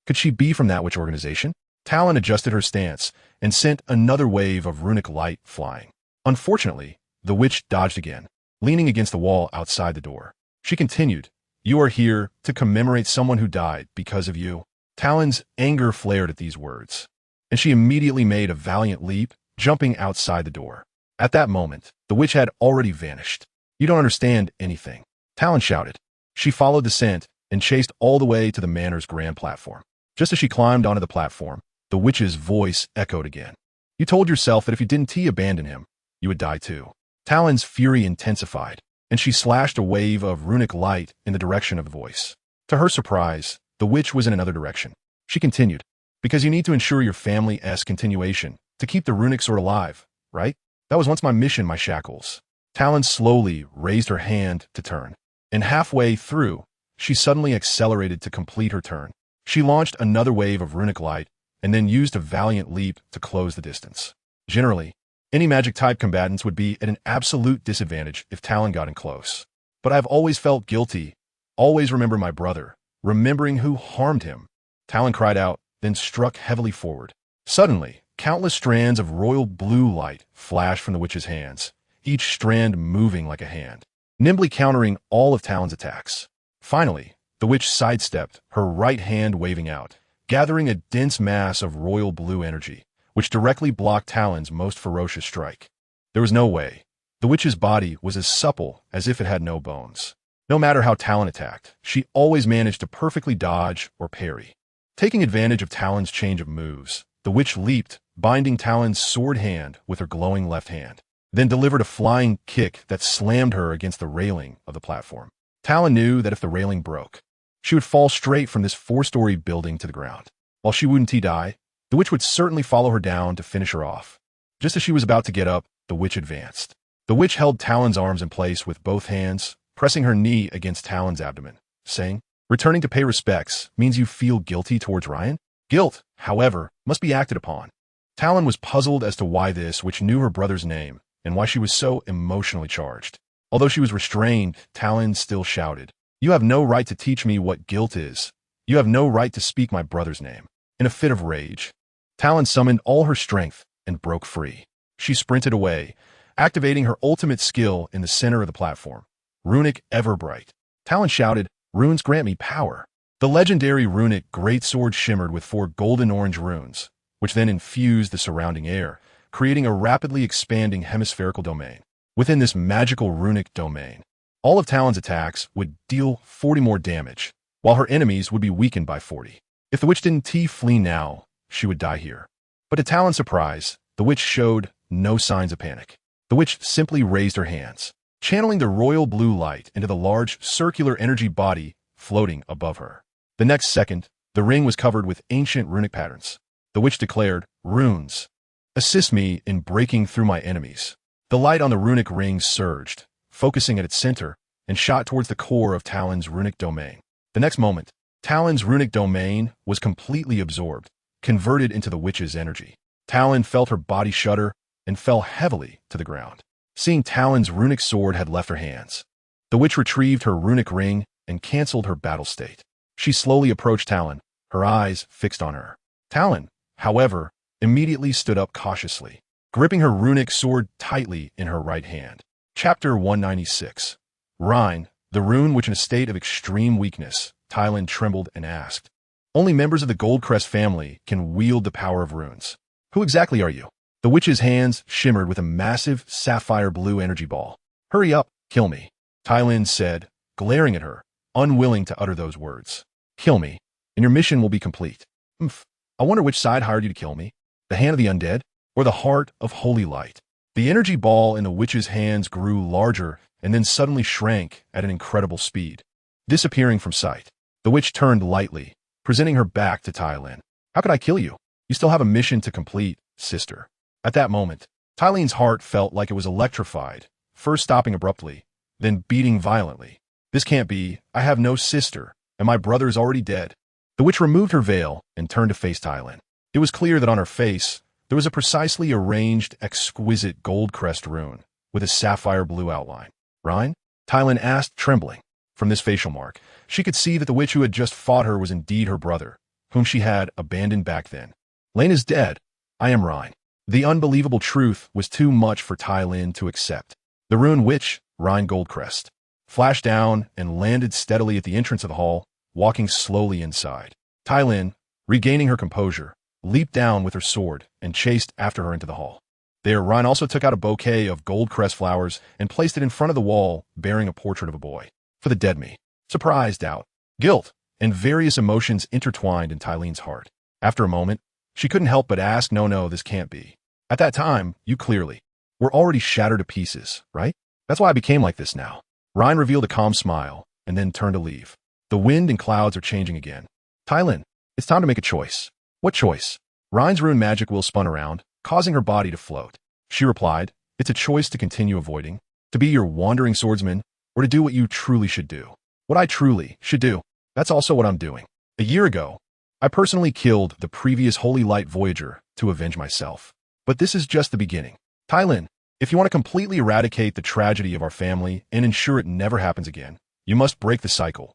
S1: Could she be from that which organization? Talon adjusted her stance and sent another wave of runic light flying. Unfortunately, the witch dodged again, leaning against the wall outside the door. She continued, You are here to commemorate someone who died because of you. Talon's anger flared at these words, and she immediately made a valiant leap, jumping outside the door. At that moment, the witch had already vanished. You don't understand anything, Talon shouted. She followed the scent and chased all the way to the manor's grand platform. Just as she climbed onto the platform, the witch's voice echoed again. You told yourself that if you didn't abandon him, you would die too. Talon's fury intensified, and she slashed a wave of runic light in the direction of the voice. To her surprise, the witch was in another direction. She continued, Because you need to ensure your family's continuation, to keep the runic sword alive, right? That was once my mission, my shackles. Talon slowly raised her hand to turn, and halfway through, she suddenly accelerated to complete her turn. She launched another wave of runic light, and then used a valiant leap to close the distance. Generally, any magic-type combatants would be at an absolute disadvantage if Talon got in close. But I've always felt guilty, always remember my brother, remembering who harmed him. Talon cried out, then struck heavily forward. Suddenly, countless strands of royal blue light flashed from the witch's hands, each strand moving like a hand, nimbly countering all of Talon's attacks. Finally, the witch sidestepped, her right hand waving out, gathering a dense mass of royal blue energy, which directly blocked Talon's most ferocious strike. There was no way. The witch's body was as supple as if it had no bones. No matter how Talon attacked, she always managed to perfectly dodge or parry. Taking advantage of Talon's change of moves, the witch leaped, binding Talon's sword hand with her glowing left hand, then delivered a flying kick that slammed her against the railing of the platform. Talon knew that if the railing broke, she would fall straight from this 4-story building to the ground. While she wouldn't die, the witch would certainly follow her down to finish her off. Just as she was about to get up, the witch advanced. The witch held Talon's arms in place with both hands, pressing her knee against Talon's abdomen, saying, Returning to pay respects means you feel guilty towards Ryan? Guilt, however, must be acted upon. Talon was puzzled as to why this witch knew her brother's name, and why she was so emotionally charged. Although she was restrained, Talon still shouted, "You have no right to teach me what guilt is. You have no right to speak my brother's name." In a fit of rage, Talon summoned all her strength and broke free. She sprinted away, activating her ultimate skill in the center of the platform, Runic Everbright. Talon shouted, "Runes grant me power." The legendary runic greatsword shimmered with 4 golden-orange runes, which then infused the surrounding air, creating a rapidly expanding hemispherical domain. Within this magical runic domain, all of Talon's attacks would deal 40 more damage, while her enemies would be weakened by 40. If the witch didn't flee now, she would die here. But to Talon's surprise, the witch showed no signs of panic. The witch simply raised her hands, channeling the royal blue light into the large circular energy body floating above her. The next second, the ring was covered with ancient runic patterns. The witch declared, "Runes, assist me in breaking through my enemies." The light on the runic ring surged, focusing at its center, and shot towards the core of Talon's runic domain. The next moment, Talon's runic domain was completely absorbed, converted into the witch's energy. Talon felt her body shudder and fell heavily to the ground. Seeing Talon's runic sword had left her hands, the witch retrieved her runic ring and canceled her battle state. She slowly approached Talon, her eyes fixed on her. Talon, however, immediately stood up cautiously, gripping her runic sword tightly in her right hand. Chapter 196. Rhine, the rune which in a state of extreme weakness, Talon trembled and asked, "Only members of the Goldcrest family can wield the power of runes. Who exactly are you?" The witch's hands shimmered with a massive sapphire blue energy ball. "Hurry up, kill me," Talon said, glaring at her, unwilling to utter those words. "Kill me, and your mission will be complete." I wonder which side hired you to kill me, the hand of the undead, or the heart of holy light." The energy ball in the witch's hands grew larger and then suddenly shrank at an incredible speed, disappearing from sight. The witch turned lightly, presenting her back to Talon. "How could I kill you? You still have a mission to complete, sister." At that moment, Talon's heart felt like it was electrified, first stopping abruptly, then beating violently. "This can't be. I have no sister, and my brother is already dead." The witch removed her veil and turned to face Talon. It was clear that on her face, there was a precisely arranged, exquisite gold crest rune with a sapphire blue outline. "Rhine?" Talon asked, trembling. From this facial mark, she could see that the witch who had just fought her was indeed her brother, whom she had abandoned back then. "Lane is dead. I am Rhine." The unbelievable truth was too much for Talon to accept. The rune witch, Rhine Goldcrest, flashed down and landed steadily at the entrance of the hall, walking slowly inside. Talon, regaining her composure, leaped down with her sword and chased after her into the hall. There, Rhine also took out a bouquet of Goldcrest flowers and placed it in front of the wall, bearing a portrait of a boy. For the dead me. Surprise, doubt, guilt, and various emotions intertwined in Talon's heart. After a moment, she couldn't help but ask, no, this can't be. At that time, you clearly were already shattered to pieces, right? That's why I became like this now. Rhine revealed a calm smile and then turned to leave. The wind and clouds are changing again. Talon, it's time to make a choice. What choice? Rhine's rune magic wheel spun around, causing her body to float. She replied, "It's a choice to continue avoiding, to be your wandering swordsman, or to do what you truly should do." What I truly should do, that's also what I'm doing. A year ago, I personally killed the previous Holy Light Voyager to avenge myself. But this is just the beginning. Talon, if you want to completely eradicate the tragedy of our family and ensure it never happens again, you must break the cycle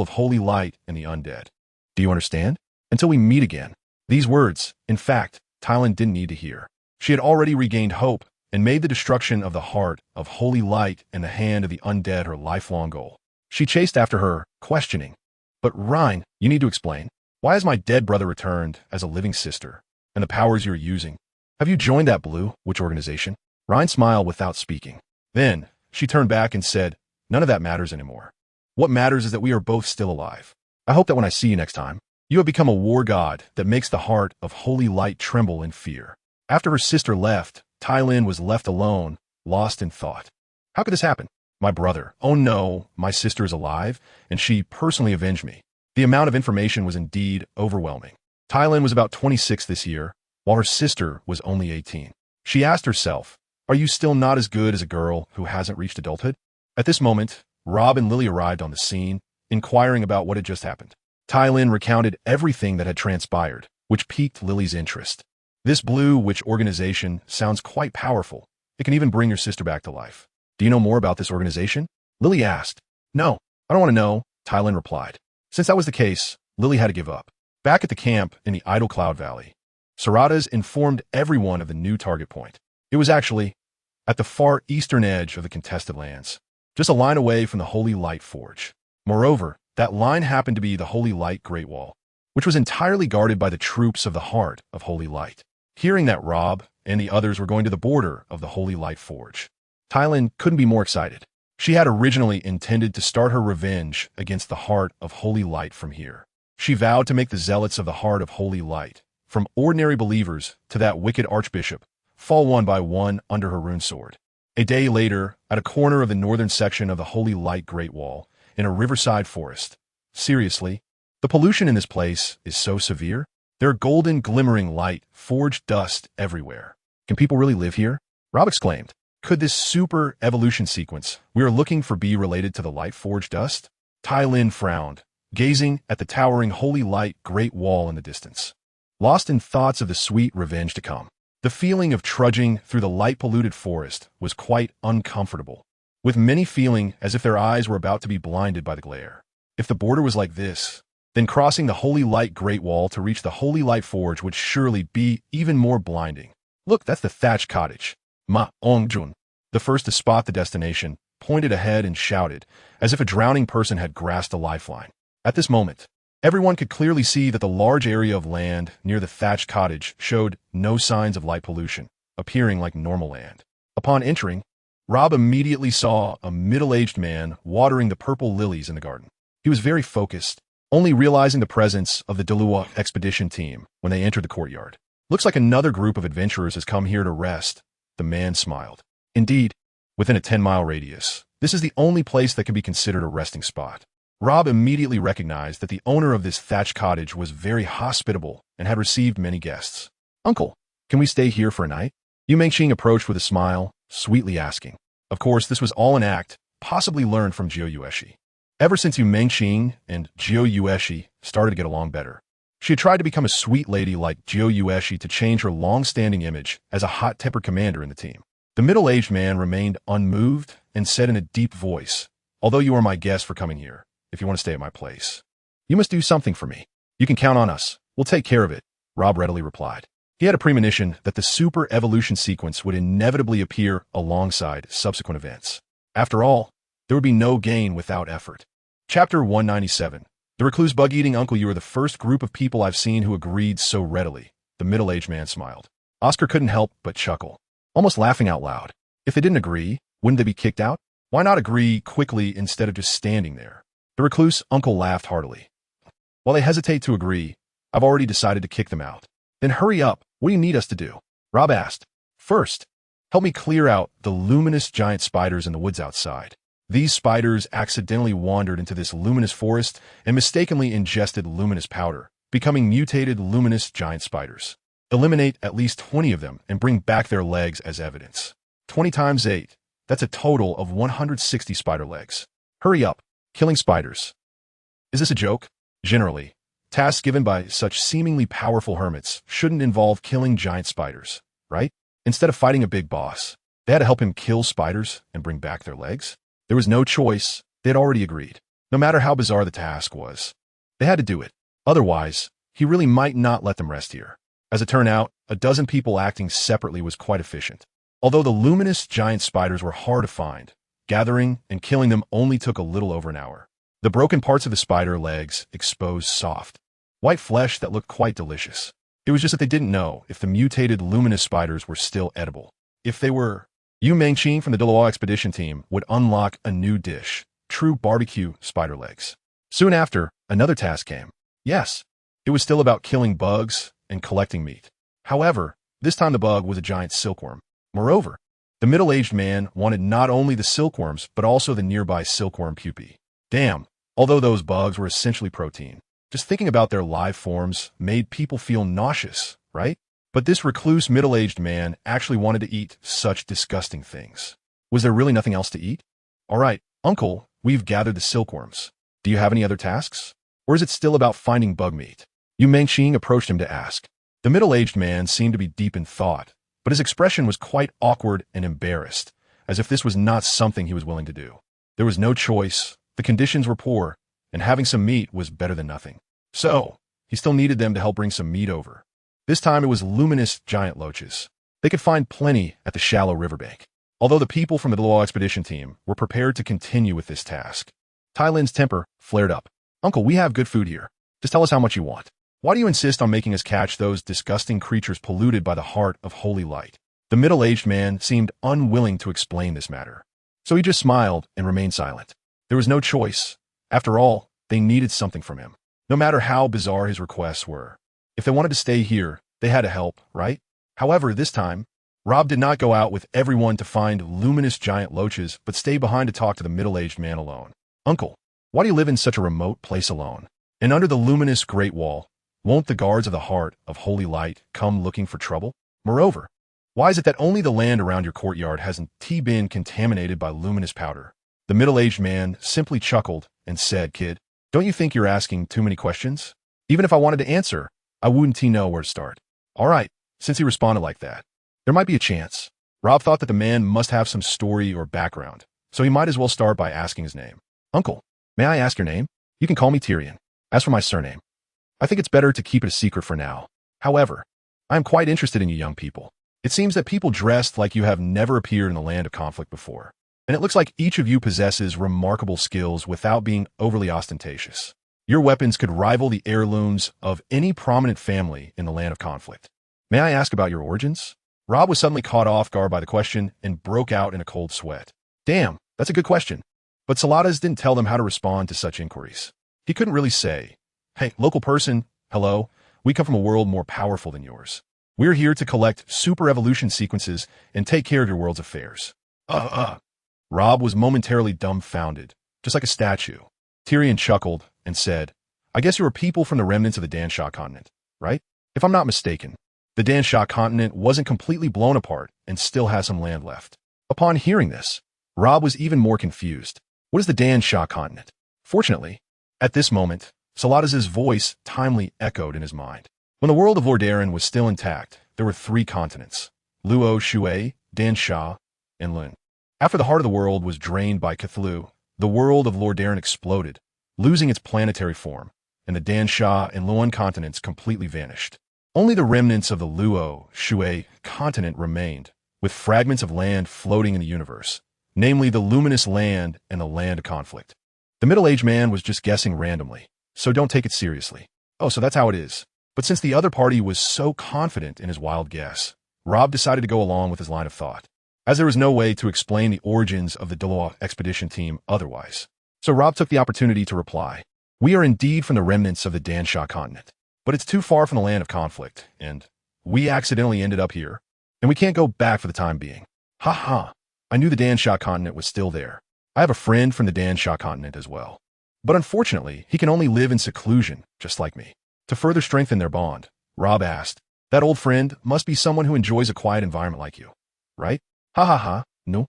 S1: of holy light and the undead. Do you understand? Until we meet again. These words, in fact, Talon didn't need to hear. She had already regained hope and made the destruction of the heart of holy light and the hand of the undead her lifelong goal. She chased after her, questioning, "But Rhine, you need to explain. Why has my dead brother returned as a living sister? And the powers you're using? Have you joined that blue witch organization?" Rhine smiled without speaking. Then, she turned back and said, "None of that matters anymore. What matters is that we are both still alive. I hope that when I see you next time, you have become a war god that makes the heart of holy light tremble in fear." After her sister left, Talon was left alone, lost in thought. How could this happen? My brother. Oh no, my sister is alive, and she personally avenged me. The amount of information was indeed overwhelming. Talon was about 26 this year, while her sister was only 18. She asked herself, "Are you still not as good as a girl who hasn't reached adulthood?" At this moment, Rob and Lili arrived on the scene, inquiring about what had just happened. Talon recounted everything that had transpired, which piqued Lili's interest. "This Blue Witch organization sounds quite powerful. It can even bring your sister back to life. Do you know more about this organization? Lili asked. No, I don't want to know, Tylin replied. Since that was the case, Lili had to give up. Back at the camp in the Idle Cloud Valley, Saradas informed everyone of the new target point. It was actually at the far eastern edge of the contested lands, just a line away from the Holy Light Forge. Moreover, that line happened to be the Holy Light Great Wall, which was entirely guarded by the troops of the Heart of Holy Light. Hearing that Rob and the others were going to the border of the Holy Light Forge, Tylin couldn't be more excited. She had originally intended to start her revenge against the Heart of Holy Light from here. She vowed to make the zealots of the Heart of Holy Light, from ordinary believers to that wicked archbishop, fall one by one under her rune sword. A day later, at a corner of the northern section of the Holy Light Great Wall, in a riverside forest. Seriously, the pollution in this place is so severe. There are golden glimmering light, forged dust everywhere. Can people really live here? Rob exclaimed. Could this super evolution sequence we are looking for be related to the light forged dust? Tylin frowned, gazing at the towering Holy Light Great Wall in the distance. Lost in thoughts of the sweet revenge to come, the feeling of trudging through the light-polluted forest was quite uncomfortable, with many feeling as if their eyes were about to be blinded by the glare. If the border was like this, then crossing the Holy Light Great Wall to reach the Holy Light Forge would surely be even more blinding. Look, that's the thatched cottage. Hongjun, the first to spot the destination, pointed ahead and shouted, as if a drowning person had grasped a lifeline. At this moment, everyone could clearly see that the large area of land near the thatched cottage showed no signs of light pollution, appearing like normal land. Upon entering, Rob immediately saw a middle-aged man watering the purple lilies in the garden. He was very focused, only realizing the presence of the Douluo expedition team when they entered the courtyard. Looks like another group of adventurers has come here to rest, the man smiled. Indeed, within a 10-mile radius, this is the only place that can be considered a resting spot. Rob immediately recognized that the owner of this thatched cottage was very hospitable and had received many guests. Uncle, can we stay here for a night? Mengqing approached with a smile, sweetly asking. Of course, this was all an act, possibly learned from Zhuqing. Ever since Mengqing and Zhuqing started to get along better, she had tried to become a sweet lady like Zhuqing to change her long-standing image as a hot-tempered commander in the team. The middle-aged man remained unmoved and said in a deep voice, "Although you are my guest for coming here, if you want to stay at my place, you must do something for me. You can count on us. We'll take care of it," Rob readily replied. He had a premonition that the super evolution sequence would inevitably appear alongside subsequent events. After all, there would be no gain without effort. Chapter 197. The recluse bug-eating uncle, you are the first group of people I've seen who agreed so readily. The middle-aged man smiled. Oscar couldn't help but chuckle, almost laughing out loud. If they didn't agree, wouldn't they be kicked out? Why not agree quickly instead of just standing there? The recluse uncle laughed heartily. While they hesitate to agree, I've already decided to kick them out. Then hurry up. What do you need us to do? Rob asked. First, help me clear out the luminous giant spiders in the woods outside. These spiders accidentally wandered into this luminous forest and mistakenly ingested luminous powder, becoming mutated luminous giant spiders. Eliminate at least 20 of them and bring back their legs as evidence. 20 times 8. That's a total of 160 spider legs. Hurry up. Killing spiders. Is this a joke? Generally, tasks given by such seemingly powerful hermits shouldn't involve killing giant spiders, right? Instead of fighting a big boss, they had to help him kill spiders and bring back their legs? There was no choice. They had already agreed. No matter how bizarre the task was, they had to do it. Otherwise, he really might not let them rest here. As it turned out, a dozen people acting separately was quite efficient. Although the luminous giant spiders were hard to find, gathering and killing them only took a little over an hour. The broken parts of the spider legs exposed soft, white flesh that looked quite delicious. It was just that they didn't know if the mutated luminous spiders were still edible. If they were, Mengqing from the Douluo expedition team would unlock a new dish, true barbecue spider legs. Soon after, another task came. Yes, it was still about killing bugs and collecting meat. However, this time the bug was a giant silkworm. Moreover, the middle-aged man wanted not only the silkworms, but also the nearby silkworm pupae. Damn, although those bugs were essentially protein, just thinking about their live forms made people feel nauseous, right? But this recluse middle-aged man actually wanted to eat such disgusting things. Was there really nothing else to eat? All right, uncle, we've gathered the silkworms. Do you have any other tasks? Or is it still about finding bug meat? Mengqing approached him to ask. The middle-aged man seemed to be deep in thought, but his expression was quite awkward and embarrassed, as if this was not something he was willing to do. There was no choice, the conditions were poor, and having some meat was better than nothing. So, he still needed them to help bring some meat over. This time it was luminous giant loaches. They could find plenty at the shallow riverbank. Although the people from the Douluo expedition team were prepared to continue with this task, Tai Lin's temper flared up. Uncle, we have good food here. Just tell us how much you want. Why do you insist on making us catch those disgusting creatures polluted by the heart of holy light? The middle-aged man seemed unwilling to explain this matter. So he just smiled and remained silent. There was no choice. After all, they needed something from him. No matter how bizarre his requests were. If they wanted to stay here, they had to help, right? However, this time, Rob did not go out with everyone to find luminous giant loaches, but stayed behind to talk to the middle-aged man alone. Uncle, why do you live in such a remote place alone? And under the luminous Great Wall, won't the guards of the heart of holy light come looking for trouble? Moreover, why is it that only the land around your courtyard hasn't been contaminated by luminous powder? The middle-aged man simply chuckled and said, Kid, don't you think you're asking too many questions? Even if I wanted to answer, I wouldn't know where to start. All right, since he responded like that, there might be a chance. Rob thought that the man must have some story or background, so he might as well start by asking his name. Uncle, may I ask your name? You can call me Tyrion. As for my surname, I think it's better to keep it a secret for now. However, I am quite interested in you young people. It seems that people dressed like you have never appeared in the land of conflict before, and it looks like each of you possesses remarkable skills without being overly ostentatious. Your weapons could rival the heirlooms of any prominent family in the land of conflict. May I ask about your origins? Rob was suddenly caught off guard by the question and broke out in a cold sweat. Damn, that's a good question. But Saladas didn't tell them how to respond to such inquiries. He couldn't really say, hey, local person, hello, we come from a world more powerful than yours. We're here to collect super evolution sequences and take care of your world's affairs. Rob was momentarily dumbfounded, just like a statue. Tyrion chuckled and said, I guess you are people from the remnants of the Dansha continent, right? If I'm not mistaken, the Dansha continent wasn't completely blown apart and still has some land left. Upon hearing this, Rob was even more confused. What is the Dansha continent? Fortunately, at this moment, Saladas' voice timely echoed in his mind. When the world of Lordaeron was still intact, there were 3 continents, Luo, Shui, Dansha, and Lun. After the heart of the world was drained by Cthulhu, the world of Lordaeron exploded, losing its planetary form, and the Dansha and Luon continents completely vanished. Only the remnants of the Luo, Shui continent remained, with fragments of land floating in the universe, namely the luminous land and the land of conflict. The middle-aged man was just guessing randomly, so don't take it seriously. Oh, so that's how it is. But since the other party was so confident in his wild guess, Rob decided to go along with his line of thought, as there was no way to explain the origins of the Douluo expedition team otherwise. So Rob took the opportunity to reply, we are indeed from the remnants of the Dansha continent, but it's too far from the land of conflict, and we accidentally ended up here, and we can't go back for the time being. Ha ha, I knew the Dansha continent was still there. I have a friend from the Dansha continent as well. But unfortunately, he can only live in seclusion, just like me. To further strengthen their bond, Rob asked, that old friend must be someone who enjoys a quiet environment like you, right? Ha ha ha, no.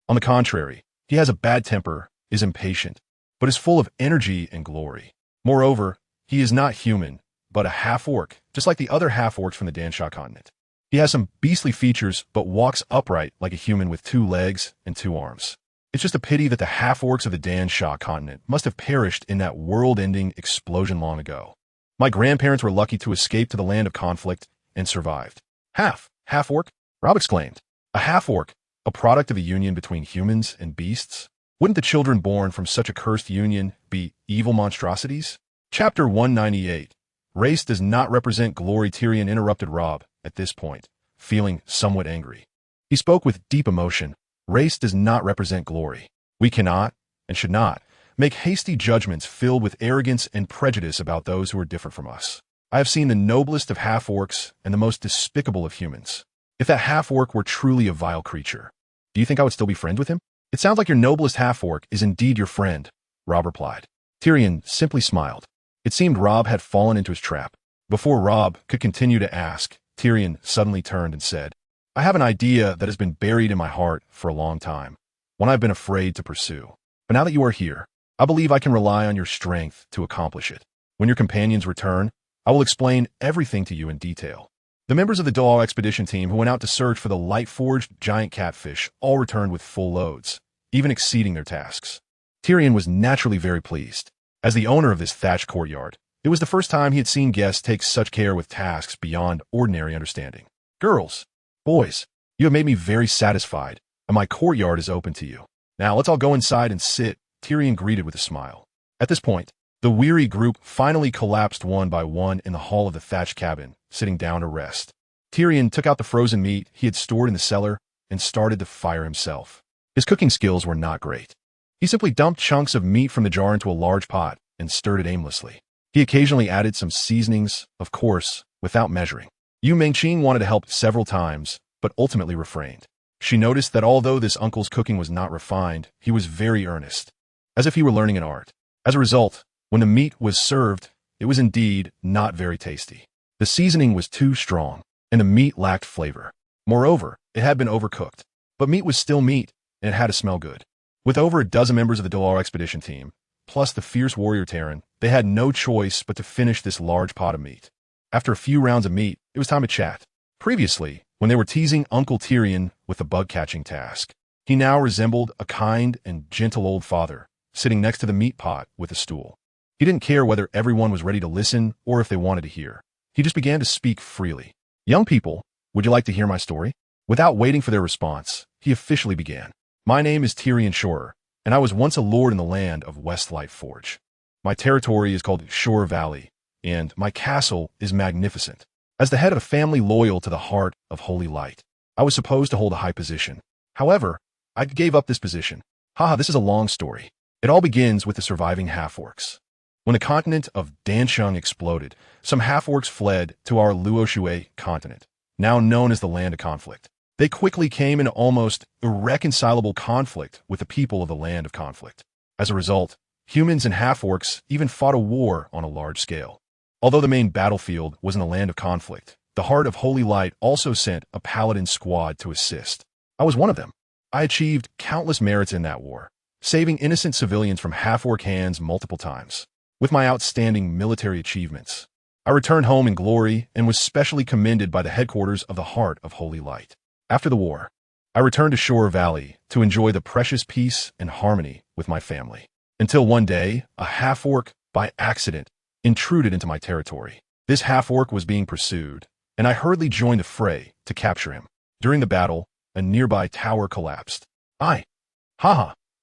S1: On the contrary, he has a bad temper, is impatient, but is full of energy and glory. Moreover, he is not human, but a half-orc, just like the other half-orcs from the Dansha continent. He has some beastly features, but walks upright like a human with 2 legs and 2 arms. It's just a pity that the half-orcs of the Dansha continent must have perished in that world-ending explosion long ago. My grandparents were lucky to escape to the land of conflict and survived. Half-orc? Rob exclaimed. A half-orc, a product of a union between humans and beasts? Wouldn't the children born from such a cursed union be evil monstrosities? Chapter 198. Race does not represent glory. Tyrion interrupted Rob at this point, feeling somewhat angry. He spoke with deep emotion. Race does not represent glory. We cannot, and should not, make hasty judgments filled with arrogance and prejudice about those who are different from us. I have seen the noblest of half-orcs and the most despicable of humans. If that half-orc were truly a vile creature, do you think I would still be friends with him? It sounds like your noblest half-orc is indeed your friend, Rob replied. Tyrion simply smiled. It seemed Rob had fallen into his trap. Before Rob could continue to ask, Tyrion suddenly turned and said, I have an idea that has been buried in my heart for a long time, one I've been afraid to pursue. But now that you are here, I believe I can rely on your strength to accomplish it. When your companions return, I will explain everything to you in detail. The members of the Douluo expedition team who went out to search for the light-forged giant catfish all returned with full loads, even exceeding their tasks. Tyrion was naturally very pleased. As the owner of this thatched courtyard, it was the first time he had seen guests take such care with tasks beyond ordinary understanding. Girls, boys, you have made me very satisfied, and my courtyard is open to you. Now let's all go inside and sit, Tyrion greeted with a smile. At this point, the weary group finally collapsed one by one in the hall of the thatched cabin, sitting down to rest. Tyrion took out the frozen meat he had stored in the cellar and started to fire himself. His cooking skills were not great. He simply dumped chunks of meat from the jar into a large pot and stirred it aimlessly. He occasionally added some seasonings, of course, without measuring. Yu Mengqing wanted to help several times, but ultimately refrained. She noticed that although this uncle's cooking was not refined, he was very earnest, as if he were learning an art. As a result, when the meat was served, it was indeed not very tasty. The seasoning was too strong, and the meat lacked flavor. Moreover, it had been overcooked. But meat was still meat, and it had to smell good. With over a dozen members of the Douluo expedition team, plus the fierce warrior Terran, they had no choice but to finish this large pot of meat. After a few rounds of meat, it was time to chat. Previously, when they were teasing Uncle Tyrion with the bug-catching task, he now resembled a kind and gentle old father, sitting next to the meat pot with a stool. He didn't care whether everyone was ready to listen or if they wanted to hear. He just began to speak freely. Young people, would you like to hear my story? Without waiting for their response, he officially began. My name is Tyrion Shorer, and I was once a lord in the land of Westlight Forge. My territory is called Shore Valley, and my castle is magnificent. As the head of a family loyal to the heart of Holy Light, I was supposed to hold a high position. However, I gave up this position. Haha, this is a long story. It all begins with the surviving half-orcs. When the continent of Dansheng exploded, some half-orcs fled to our Luoshui continent, now known as the Land of Conflict. They quickly came into almost irreconcilable conflict with the people of the Land of Conflict. As a result, humans and half-orcs even fought a war on a large scale. Although the main battlefield was in the Land of Conflict, the Heart of Holy Light also sent a paladin squad to assist. I was one of them. I achieved countless merits in that war, saving innocent civilians from half-orc hands multiple times. With my outstanding military achievements, I returned home in glory and was specially commended by the headquarters of the Heart of Holy Light. After the war, I returned to Shore Valley to enjoy the precious peace and harmony with my family. Until one day, a half-orc, by accident, intruded into my territory. This half-orc was being pursued, and I hurriedly joined the fray to capture him. During the battle, a nearby tower collapsed. I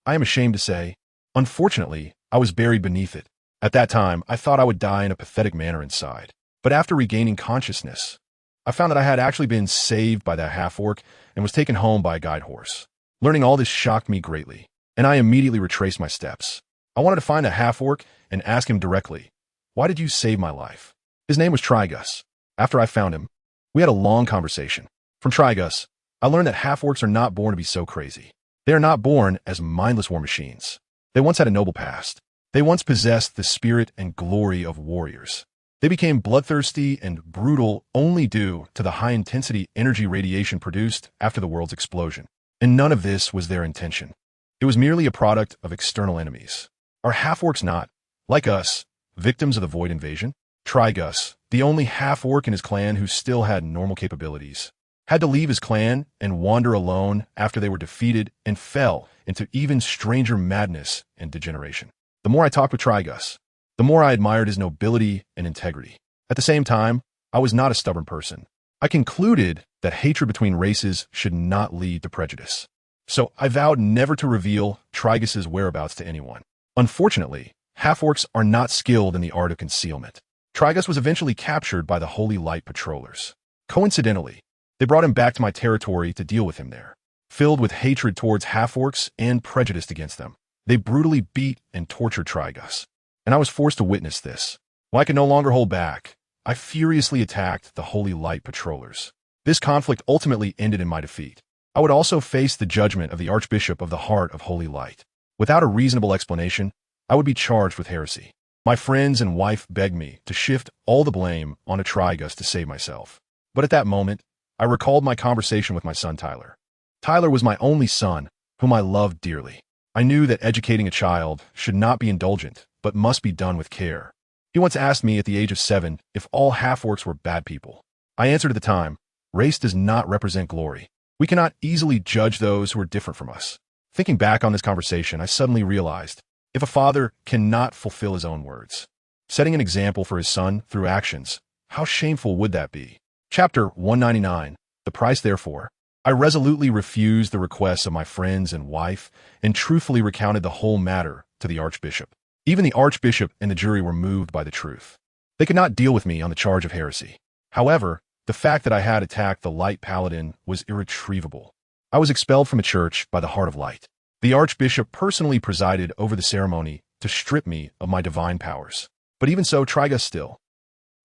S1: am ashamed to say, unfortunately, I was buried beneath it. At that time, I thought I would die in a pathetic manner inside. But after regaining consciousness, I found that I had actually been saved by that half-orc and was taken home by a guide horse. Learning all this shocked me greatly, and I immediately retraced my steps. I wanted to find a half-orc and ask him directly, "Why did you save my life?" His name was Trigus. After I found him, we had a long conversation. From Trigus, I learned that half-orcs are not born to be so crazy. They are not born as mindless war machines. They once had a noble past. They once possessed the spirit and glory of warriors. They became bloodthirsty and brutal only due to the high-intensity energy radiation produced after the world's explosion. And none of this was their intention. It was merely a product of external enemies. Are half-orcs not, like us, victims of the Void invasion? Trigus, the only half-orc in his clan who still had normal capabilities, had to leave his clan and wander alone after they were defeated and fell into even stranger madness and degeneration. The more I talked with Trigus, the more I admired his nobility and integrity. At the same time, I was not a stubborn person. I concluded that hatred between races should not lead to prejudice. So I vowed never to reveal Trigus's whereabouts to anyone. Unfortunately, half-orcs are not skilled in the art of concealment. Trigus was eventually captured by the Holy Light patrollers. Coincidentally, they brought him back to my territory to deal with him there. Filled with hatred towards half-orcs and prejudiced against them, they brutally beat and tortured Trigus, and I was forced to witness this. When I could no longer hold back, I furiously attacked the Holy Light patrollers. This conflict ultimately ended in my defeat. I would also face the judgment of the Archbishop of the Heart of Holy Light. Without a reasonable explanation, I would be charged with heresy. My friends and wife begged me to shift all the blame onto Trigus to save myself. But at that moment, I recalled my conversation with my son Tyler. Tyler was my only son, whom I loved dearly. I knew that educating a child should not be indulgent, but must be done with care. He once asked me at the age of 7 if all half-orcs were bad people. I answered at the time, race does not represent glory. We cannot easily judge those who are different from us. Thinking back on this conversation, I suddenly realized, if a father cannot fulfill his own words, setting an example for his son through actions, how shameful would that be? Chapter 199, The Price Therefore. I resolutely refused the requests of my friends and wife and truthfully recounted the whole matter to the archbishop. Even the archbishop and the jury were moved by the truth. They could not deal with me on the charge of heresy. However, the fact that I had attacked the light paladin was irretrievable. I was expelled from a church by the Heart of Light. The archbishop personally presided over the ceremony to strip me of my divine powers. But even so, Trigus still.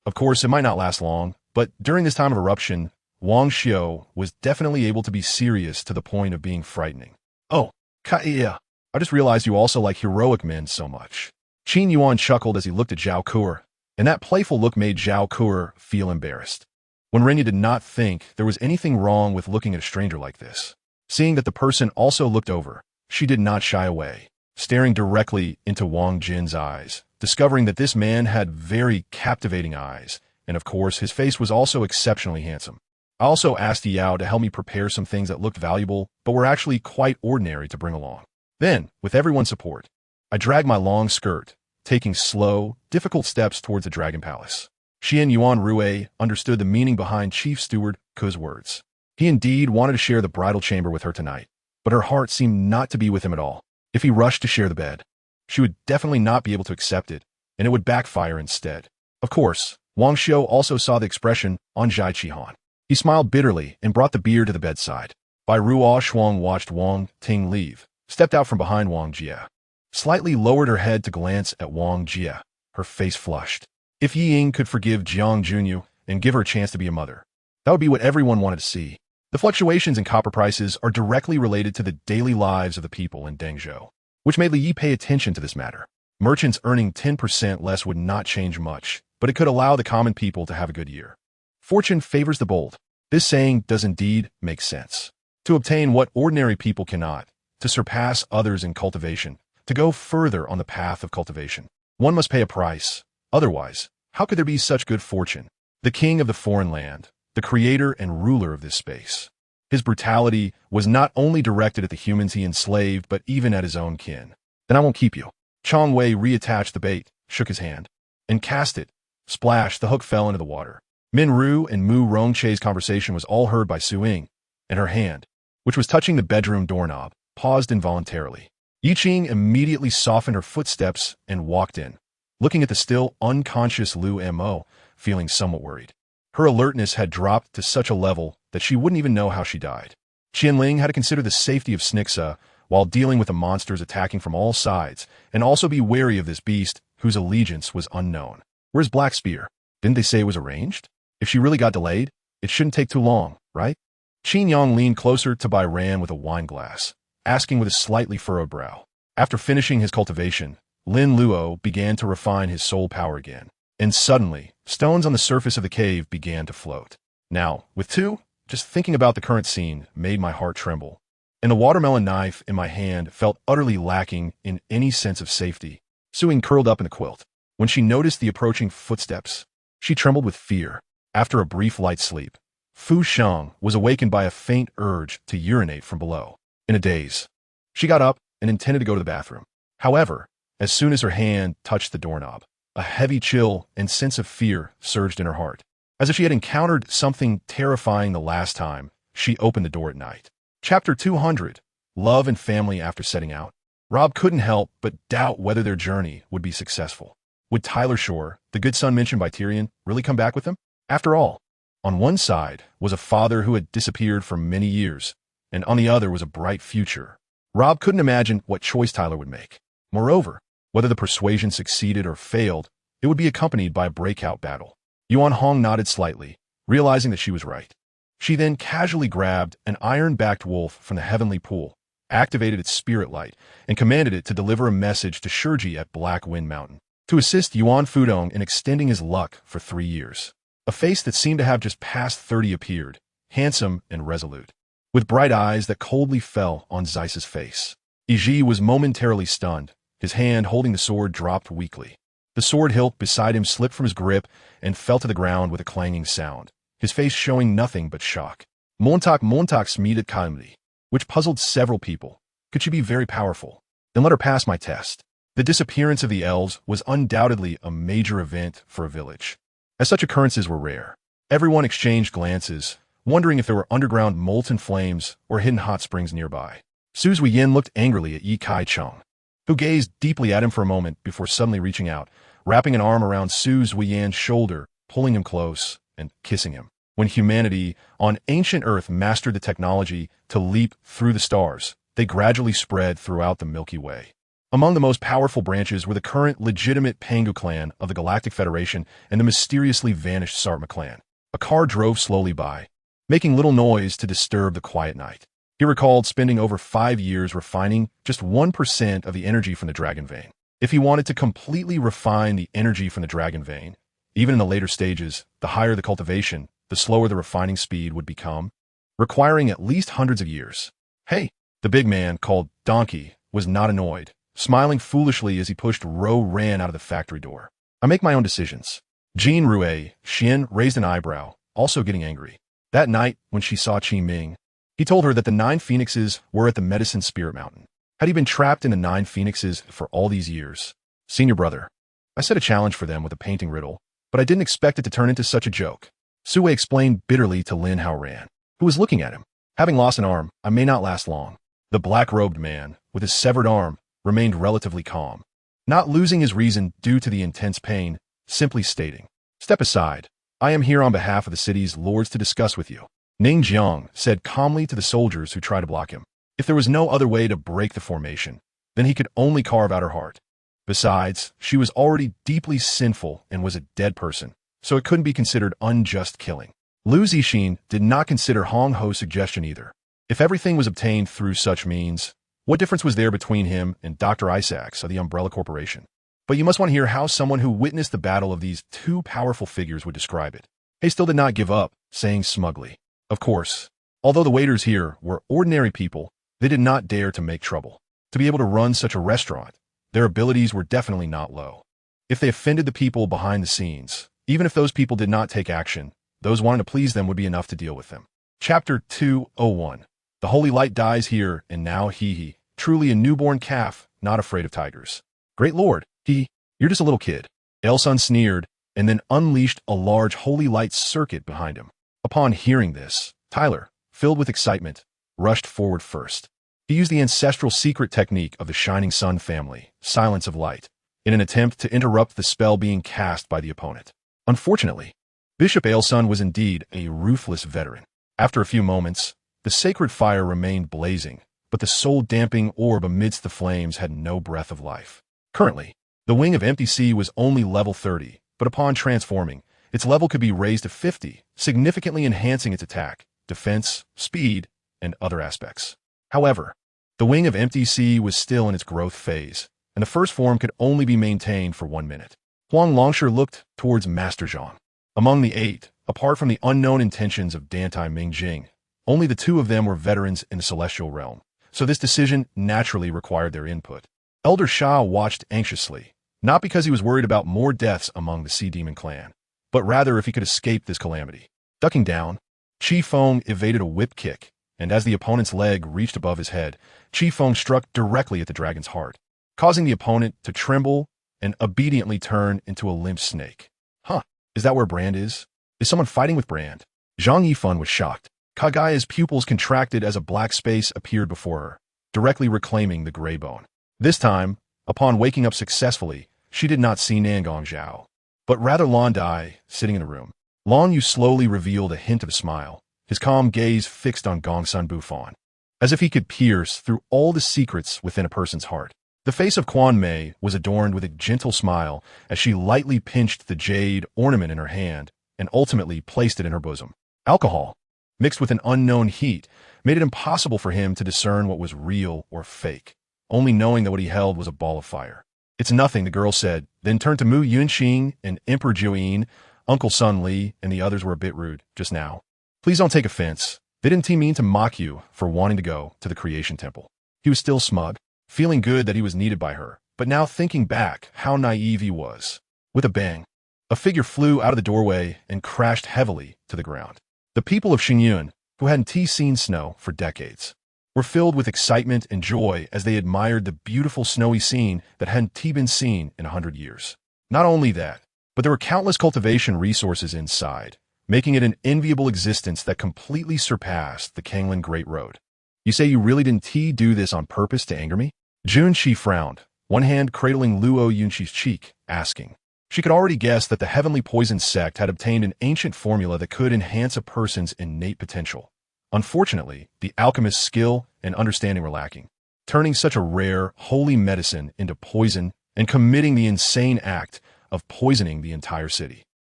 S1: Of course, it might not last long, but during this time of eruption, Xiao was definitely able to be serious to the point of being frightening. Oh, Kaiya, I just realized you also like heroic men so much. Qin Yuan chuckled as he looked at Zhao Kuo, and that playful look made Zhao Kuo feel embarrassed. When Renya did not think there was anything wrong with looking at a stranger like this. Seeing that the person also looked over, she did not shy away, staring directly into Wang Jin's eyes, discovering that this man had very captivating eyes, and of course his face was also exceptionally handsome. I also asked Xiao to help me prepare some things that looked valuable, but were actually quite ordinary to bring along. Then, with everyone's support, I dragged my long skirt, taking slow, difficult steps towards the Dragon Palace. Xian Yuan Rue understood the meaning behind Chief Steward Ku's words. He indeed wanted to share the bridal chamber with her tonight, but her heart seemed not to be with him at all. If he rushed to share the bed, she would definitely not be able to accept it, and it would backfire instead. Of course, Wang Xiao also saw the expression on Zhai Qihan. He smiled bitterly and brought the beer to the bedside. Bai Ruo Shuang watched Wang Ting leave, stepped out from behind Wang Jie, slightly lowered her head to glance at Wang Jie, her face flushed. If Yi Ying could forgive Jiang Junyu and give her a chance to be a mother, that would be what everyone wanted to see. The fluctuations in copper prices are directly related to the daily lives of the people in Dengzhou, which made Li Yi pay attention to this matter. Merchants earning 10% less would not change much, but it could allow the common people to have a good year. Fortune favors the bold. This saying does indeed make sense. To obtain what ordinary people cannot, to surpass others in cultivation, to go further on the path of cultivation, one must pay a price. Otherwise, how could there be such good fortune? The king of the foreign land, the creator and ruler of this space. His brutality was not only directed at the humans he enslaved, but even at his own kin. Then I won't keep you. Chong Wei reattached the bait, shook his hand, and cast it. Splash, the hook fell into the water. Min Ru and Mu Rongche's conversation was all heard by Su Ying, and her hand, which was touching the bedroom doorknob, paused involuntarily. Yi Qing immediately softened her footsteps and walked in, looking at the still unconscious Lu Mo, feeling somewhat worried. Her alertness had dropped to such a level that she wouldn't even know how she died. Qianling had to consider the safety of Snixa while dealing with the monsters attacking from all sides, and also be wary of this beast whose allegiance was unknown. Where's Black Spear? Didn't they say it was arranged? If she really got delayed, it shouldn't take too long, right? Qin Yang leaned closer to Bai Ran with a wine glass, asking with a slightly furrowed brow. After finishing his cultivation, Lin Luo began to refine his soul power again, and suddenly, stones on the surface of the cave began to float. Now, with two, just thinking about the current scene made my heart tremble, and the watermelon knife in my hand felt utterly lacking in any sense of safety. Su Ying curled up in the quilt. When she noticed the approaching footsteps, she trembled with fear. After a brief light sleep, Fu Shang was awakened by a faint urge to urinate from below. In a daze, she got up and intended to go to the bathroom. However, as soon as her hand touched the doorknob, a heavy chill and sense of fear surged in her heart. As if she had encountered something terrifying the last time she opened the door at night. Chapter 200, Love and Family After Setting Out. Rob couldn't help but doubt whether their journey would be successful. Would Tyler Shore, the good son mentioned by Tyrion, really come back with them? After all, on one side was a father who had disappeared for many years, and on the other was a bright future. Rob couldn't imagine what choice Tyler would make. Moreover, whether the persuasion succeeded or failed, it would be accompanied by a breakout battle. Yuan Hong nodded slightly, realizing that she was right. She then casually grabbed an iron-backed wolf from the heavenly pool, activated its spirit light, and commanded it to deliver a message to Shurji at Black Wind Mountain, to assist Yuan Fudong in extending his luck for 3 years. A face that seemed to have just passed 30 appeared, handsome and resolute, with bright eyes that coldly fell on Zeiss's face. Iji was momentarily stunned. His hand holding the sword dropped weakly. The sword hilt beside him slipped from his grip and fell to the ground with a clanging sound. his face showing nothing but shock. Montak smiedet calmly, which puzzled several people. Could she be very powerful? Then let her pass my test. The disappearance of the elves was undoubtedly a major event for a village, as such occurrences were rare. Everyone exchanged glances, wondering if there were underground molten flames or hidden hot springs nearby. Su Zuiyin looked angrily at Yi Kai-chung, who gazed deeply at him for a moment before suddenly reaching out, wrapping an arm around Su Zuiyin's shoulder, pulling him close, and kissing him. When humanity on ancient Earth mastered the technology to leap through the stars, they gradually spread throughout the Milky Way. Among the most powerful branches were the current legitimate Pangu clan of the Galactic Federation and the mysteriously vanished Sartma clan. A car drove slowly by, making little noise to disturb the quiet night. He recalled spending over 5 years refining just 1% of the energy from the Dragon Vein. If he wanted to completely refine the energy from the Dragon Vein, even in the later stages, the higher the cultivation, the slower the refining speed would become, requiring at least hundreds of years. Hey, the big man, called Donkey, was not annoyed, smiling foolishly as he pushed Ran out of the factory door. I make my own decisions. Jean Rue Xian raised an eyebrow, also getting angry. That night, when she saw Qi Ming, he told her that the 9 phoenixes were at the Medicine Spirit Mountain. Had he been trapped in the 9 phoenixes for all these years? Senior brother, I set a challenge for them with a painting riddle, but I didn't expect it to turn into such a joke. Sue explained bitterly to Lin Haoran, who was looking at him. Having lost an arm, I may not last long. The black-robed man, with his severed arm, remained relatively calm, not losing his reason due to the intense pain, simply stating, "Step aside. I am here on behalf of the city's lords to discuss with you." Ning Jiang said calmly to the soldiers who tried to block him. If there was no other way to break the formation, then he could only carve out her heart. Besides, she was already deeply sinful and was a dead person, so it couldn't be considered unjust killing. Lu Zixin did not consider Hong Ho's suggestion either. If everything was obtained through such means, what difference was there between him and Dr. Isaacs of the Umbrella Corporation? But you must want to hear how someone who witnessed the battle of these 2 powerful figures would describe it. He still did not give up, saying smugly, "Of course, although the waiters here were ordinary people, they did not dare to make trouble. To be able to run such a restaurant, their abilities were definitely not low. If they offended the people behind the scenes, even if those people did not take action, those wanting to please them would be enough to deal with them." Chapter 201. The holy light dies here, and now he, truly a newborn calf, not afraid of tigers. Great lord, you're just a little kid. Elsun sneered, and then unleashed a large holy light circuit behind him. Upon hearing this, Tyler, filled with excitement, rushed forward first. He used the ancestral secret technique of the Shining Sun family, Silence of Light, in an attempt to interrupt the spell being cast by the opponent. Unfortunately, Bishop Ailsun was indeed a ruthless veteran. After a few moments, the sacred fire remained blazing, but the soul-damping orb amidst the flames had no breath of life. Currently, the wing of Empty Sea was only level 30, but upon transforming, its level could be raised to 50, significantly enhancing its attack, defense, speed, and other aspects. However, the wing of Empty Sea was still in its growth phase, and the first form could only be maintained for 1 minute. Huang Longshi looked towards Master Zhang. Among the 8, apart from the unknown intentions of Dantai Mingjing, only the 2 of them were veterans in the celestial realm, so this decision naturally required their input. Elder Xiao watched anxiously, not because he was worried about more deaths among the Sea Demon clan, but rather if he could escape this calamity. Ducking down, Qi Feng evaded a whip kick, and as the opponent's leg reached above his head, Qi Feng struck directly at the dragon's heart, causing the opponent to tremble and obediently turn into a limp snake. Huh, is that where Brand is? Is someone fighting with Brand? Zhang Yifan was shocked. Kagaya's pupils contracted as a black space appeared before her, directly reclaiming the gray bone. This time, upon waking up successfully, she did not see Nangong Zhao, but rather Lan Dai sitting in the room. Lan Yu slowly revealed a hint of a smile, his calm gaze fixed on Gongsun Bufan, as if he could pierce through all the secrets within a person's heart. The face of Quan Mei was adorned with a gentle smile as she lightly pinched the jade ornament in her hand and ultimately placed it in her bosom. Alcohol, mixed with an unknown heat, made it impossible for him to discern what was real or fake, only knowing that what he held was a ball of fire. "It's nothing," the girl said, then turned to Mu Yunxing and Emperor Jiuyin. Uncle Sun Li and the others were a bit rude just now. Please don't take offense. They didn't mean to mock you for wanting to go to the Creation Temple. He was still smug, feeling good that he was needed by her, but now thinking back how naive he was. With a bang, A figure flew out of the doorway and crashed heavily to the ground. The people of Xingyun, who hadn't seen snow for decades, were filled with excitement and joy as they admired the beautiful snowy scene that hadn't been seen in 100 years. Not only that, but there were countless cultivation resources inside, making it an enviable existence that completely surpassed the Kanglan Great Road. You say you really didn't do this on purpose to anger me? Junshi frowned, one hand cradling Luo Yunshi's cheek, asking. She could already guess that the heavenly poison sect had obtained an ancient formula that could enhance a person's innate potential. Unfortunately, the alchemist's skill and understanding were lacking, turning such a rare, holy medicine into poison and committing the insane act of poisoning the entire city.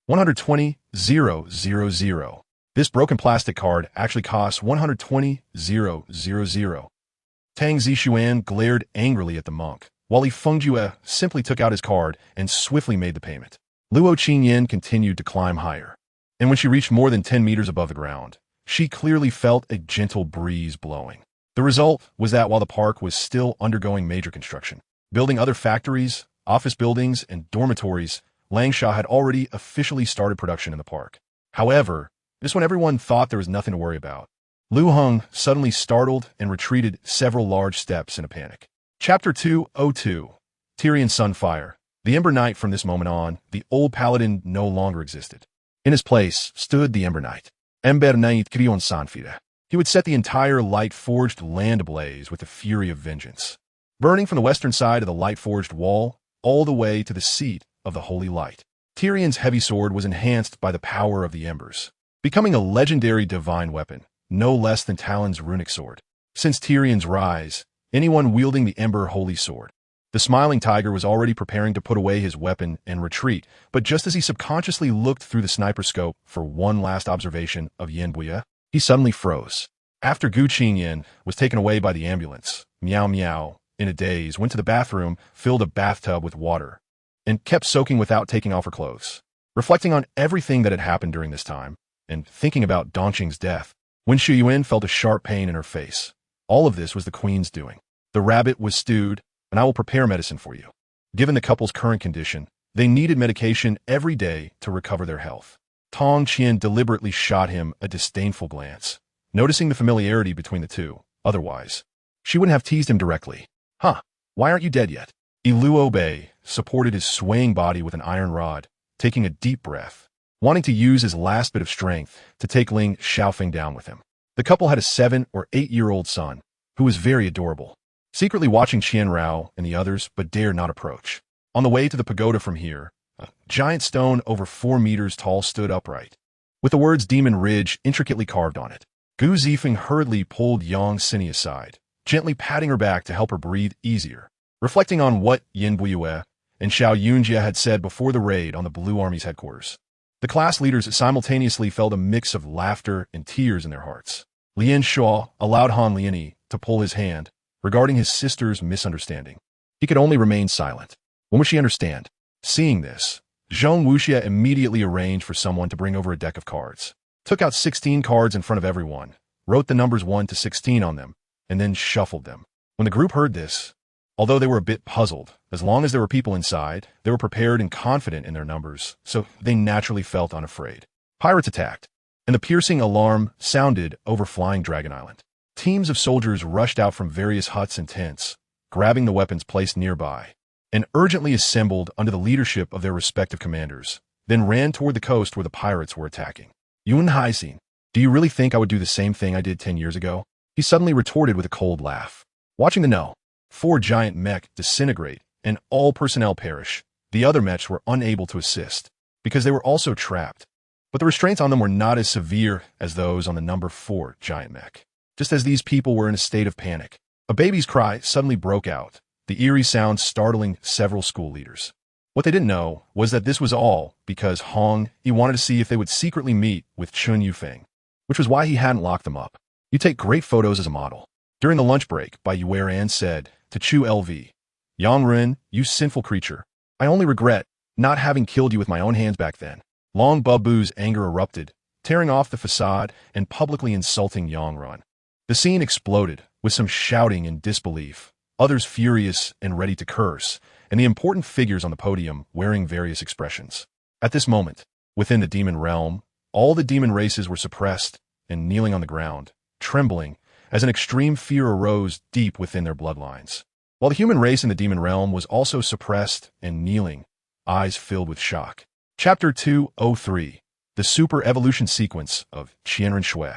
S1: 120,000. This broken plastic card actually costs 120,000. Tang Zishuan glared angrily at the monk, while Li Fengjue simply took out his card and swiftly made the payment. Luo Qingyan continued to climb higher, and when she reached more than 10 meters above the ground, she clearly felt a gentle breeze blowing. The result was that while the park was still undergoing major construction, building other factories, office buildings, and dormitories, Langsha had already officially started production in the park. However, just when everyone thought there was nothing to worry about, Lu Heng suddenly startled and retreated several large steps in a panic. Chapter 202. Tyrian Sunfire. The Ember Knight. From this moment on, the old paladin no longer existed. In his place stood the Ember Knight. Ember Knight Krion Sanfira. He would set the entire light-forged land ablaze with the fury of vengeance, burning from the western side of the light-forged wall all the way to the seat of the holy light. Tyrion's heavy sword was enhanced by the power of the embers, becoming a legendary divine weapon, no less than Talon's runic sword. Since Tyrion's rise, anyone wielding the Ember Holy Sword. The smiling tiger was already preparing to put away his weapon and retreat, but just as he subconsciously looked through the sniper scope for one last observation of Yan Buya, he suddenly froze. After Gu Qingyan was taken away by the ambulance, Miao Miao, in a daze, went to the bathroom, filled a bathtub with water, and kept soaking without taking off her clothes. Reflecting on everything that had happened during this time, and thinking about Dongqing's death, Wen Shuyuan felt a sharp pain in her face. All of this was the queen's doing. The rabbit was stewed, and I will prepare medicine for you. Given the couple's current condition, they needed medication every day to recover their health. Tong Qian deliberately shot him a disdainful glance, noticing the familiarity between the two. Otherwise, she wouldn't have teased him directly. Huh, why aren't you dead yet? LuoBo supported his swaying body with an iron rod, taking a deep breath, wanting to use his last bit of strength to take Ling Xiaofeng down with him. The couple had a 7 or 8-year-old son, who was very adorable, secretly watching Qian Rao and the others but dared not approach. On the way to the pagoda from here, a giant stone over 4 meters tall stood upright, with the words Demon Ridge intricately carved on it. Gu Zifeng hurriedly pulled Yang Sini aside, gently patting her back to help her breathe easier, reflecting on what Yin Buyue and Xiao Yunjia had said before the raid on the Blue Army's headquarters. The class leaders simultaneously felt a mix of laughter and tears in their hearts. Lian Shuo allowed Han Liani to pull his hand, regarding his sister's misunderstanding. He could only remain silent. When would she understand? Seeing this, Zhong Wuxia immediately arranged for someone to bring over a deck of cards, took out 16 cards in front of everyone, wrote the numbers 1 to 16 on them, and then shuffled them. When the group heard this, although they were a bit puzzled, as long as there were people inside, they were prepared and confident in their numbers, so they naturally felt unafraid. Pirates attacked, and the piercing alarm sounded over flying Dragon Island. Teams of soldiers rushed out from various huts and tents, grabbing the weapons placed nearby, and urgently assembled under the leadership of their respective commanders, then ran toward the coast where the pirates were attacking. Yun Haixin, do you really think I would do the same thing I did 10 years ago? He suddenly retorted with a cold laugh. Watching the 4 giant mech disintegrate and all personnel perish, the other mechs were unable to assist, because they were also trapped. But the restraints on them were not as severe as those on the number 4 giant mech. Just as these people were in a state of panic, a baby's cry suddenly broke out, the eerie sound startling several school leaders. What they didn't know was that this was all because he wanted to see if they would secretly meet with Chun Yufeng, which was why he hadn't locked them up. You take great photos as a model. During the lunch break, Bai Yueran said to Chu LV, Yang Ren, you sinful creature. I only regret not having killed you with my own hands back then. Long Babu's anger erupted, tearing off the facade and publicly insulting Yang Ren. The scene exploded, with some shouting and disbelief, others furious and ready to curse, and the important figures on the podium wearing various expressions. At this moment, within the demon realm, all the demon races were suppressed and kneeling on the ground, trembling, as an extreme fear arose deep within their bloodlines. While the human race in the demon realm was also suppressed and kneeling, eyes filled with shock. Chapter 203. The Super Evolution Sequence of Qianren Shui.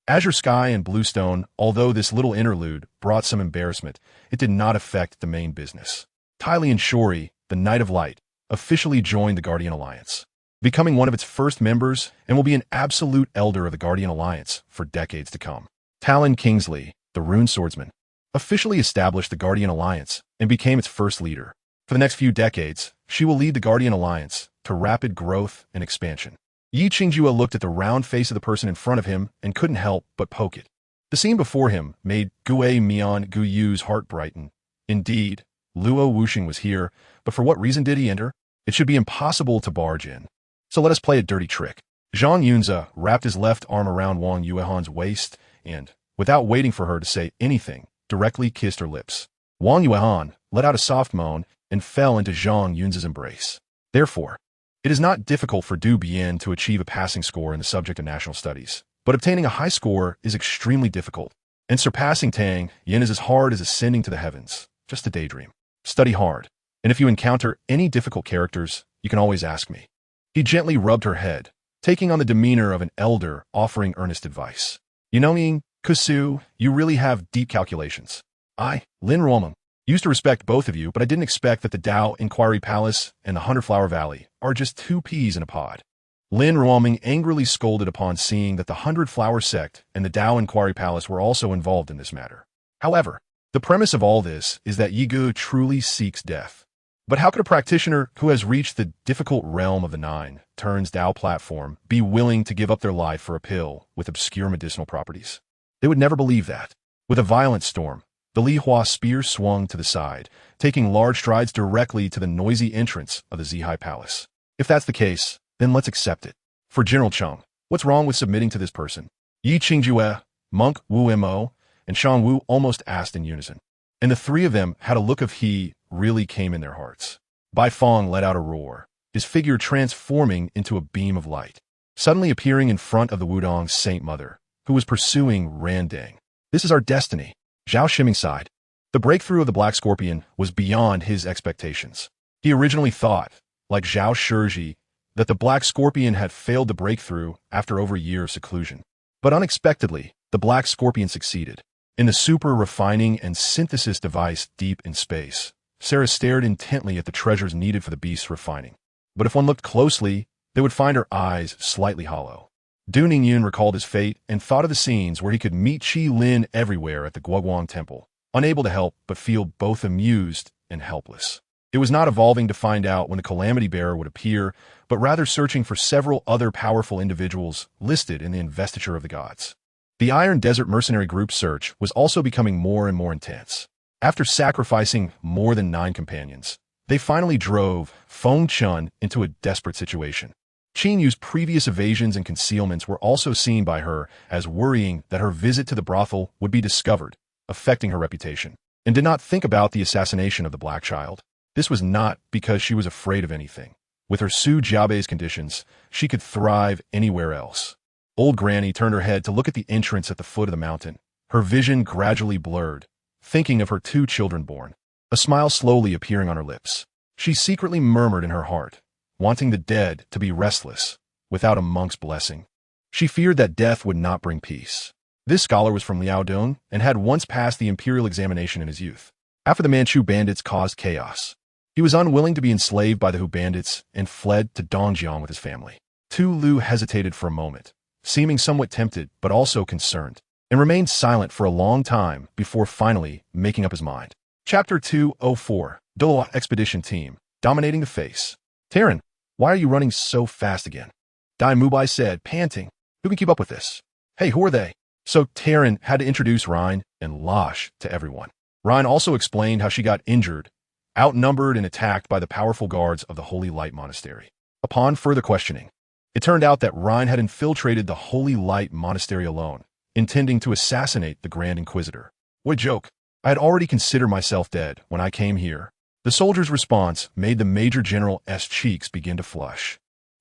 S1: Azure Sky and Bluestone, although this little interlude brought some embarrassment, it did not affect the main business. Tylee and Shori, the Knight of Light, officially joined the Guardian Alliance, becoming one of its first members and will be an absolute elder of the Guardian Alliance for decades to come. Talon Kingsley, the Rune Swordsman, officially established the Guardian Alliance and became its first leader. For the next few decades, she will lead the Guardian Alliance to rapid growth and expansion. Yi Qingjue looked at the round face of the person in front of him and couldn't help but poke it. The scene before him made Gue Mian Guyu's heart brighten. Indeed, Luo Wuxing was here, but for what reason did he enter? It should be impossible to barge in. So let us play a dirty trick. Zhang Yunze wrapped his left arm around Wang Yuehan's waist and, without waiting for her to say anything, directly kissed her lips. Wang Yuehan let out a soft moan and fell into Zhang Yunze's embrace. Therefore, it is not difficult for Du Bian to achieve a passing score in the subject of national studies, but obtaining a high score is extremely difficult. And surpassing Tang, Yin is as hard as ascending to the heavens. Just a daydream. Study hard, and if you encounter any difficult characters, you can always ask me. He gently rubbed her head, taking on the demeanor of an elder offering earnest advice. You know, Ning, Kusu, you really have deep calculations. I, Lin Ruomeng, used to respect both of you, but I didn't expect that the Dao Inquiry Palace and the 100-Flower Valley are just two peas in a pod. Lin Ruomeng angrily scolded upon seeing that the 100-Flower Sect and the Dao Inquiry Palace were also involved in this matter. However, the premise of all this is that Yigu truly seeks death. But how could a practitioner who has reached the difficult realm of the Nine Turns Dao platform be willing to give up their life for a pill with obscure medicinal properties? They would never believe that. With a violent storm, the Li Hua spear swung to the side, taking large strides directly to the noisy entrance of the Zihai Palace. If that's the case, then let's accept it. For General Cheng, what's wrong with submitting to this person? Yi Qingjue, Monk Wu Mo, and Shan Wu almost asked in unison. And the three of them had a look of he really came in their hearts. Bai Fong let out a roar, his figure transforming into a beam of light, suddenly appearing in front of the Wudong's Saint Mother, who was pursuing Randang. This is our destiny. Zhao Shiming sighed. The breakthrough of the Black Scorpion was beyond his expectations. He originally thought, like Zhao Shizhi, that the Black Scorpion had failed to break through after over a year of seclusion. But unexpectedly, the Black Scorpion succeeded. In the super refining and synthesis device deep in space, Sarah stared intently at the treasures needed for the beast's refining. But if one looked closely, they would find her eyes slightly hollow. Du Ningyun recalled his fate and thought of the scenes where he could meet Qi Lin everywhere at the Guoguang Temple, unable to help but feel both amused and helpless. It was not evolving to find out when the Calamity Bearer would appear, but rather searching for several other powerful individuals listed in the investiture of the gods. The Iron Desert Mercenary Group's search was also becoming more and more intense. After sacrificing more than 9 companions, they finally drove Feng Chun into a desperate situation. Qin Yu's previous evasions and concealments were also seen by her as worrying that her visit to the brothel would be discovered, affecting her reputation, and did not think about the assassination of the Black Child. This was not because she was afraid of anything. With her Su Jiabei's conditions, she could thrive anywhere else. Old Granny turned her head to look at the entrance at the foot of the mountain. Her vision gradually blurred, thinking of her 2 children born, a smile slowly appearing on her lips. She secretly murmured in her heart, wanting the dead to be restless, without a monk's blessing. She feared that death would not bring peace. This scholar was from Liaodong and had once passed the Imperial examination in his youth. After the Manchu bandits caused chaos, he was unwilling to be enslaved by the Hu bandits and fled to Dongjiang with his family. Tu Lu hesitated for a moment, seeming somewhat tempted but also concerned, and remained silent for a long time before finally making up his mind. Chapter 204. Douluo Expedition Team, Dominating the Face. Terran, why are you running so fast again? Dai Mubai said, panting. Who can keep up with this? Hey, who are they? So Terran had to introduce Rhine and Losh to everyone. Rhine also explained how she got injured, outnumbered and attacked by the powerful guards of the Holy Light Monastery. Upon further questioning, it turned out that Rhine had infiltrated the Holy Light Monastery alone, intending to assassinate the Grand Inquisitor. What a joke. I had already considered myself dead when I came here. The soldier's response made the Major General's cheeks begin to flush.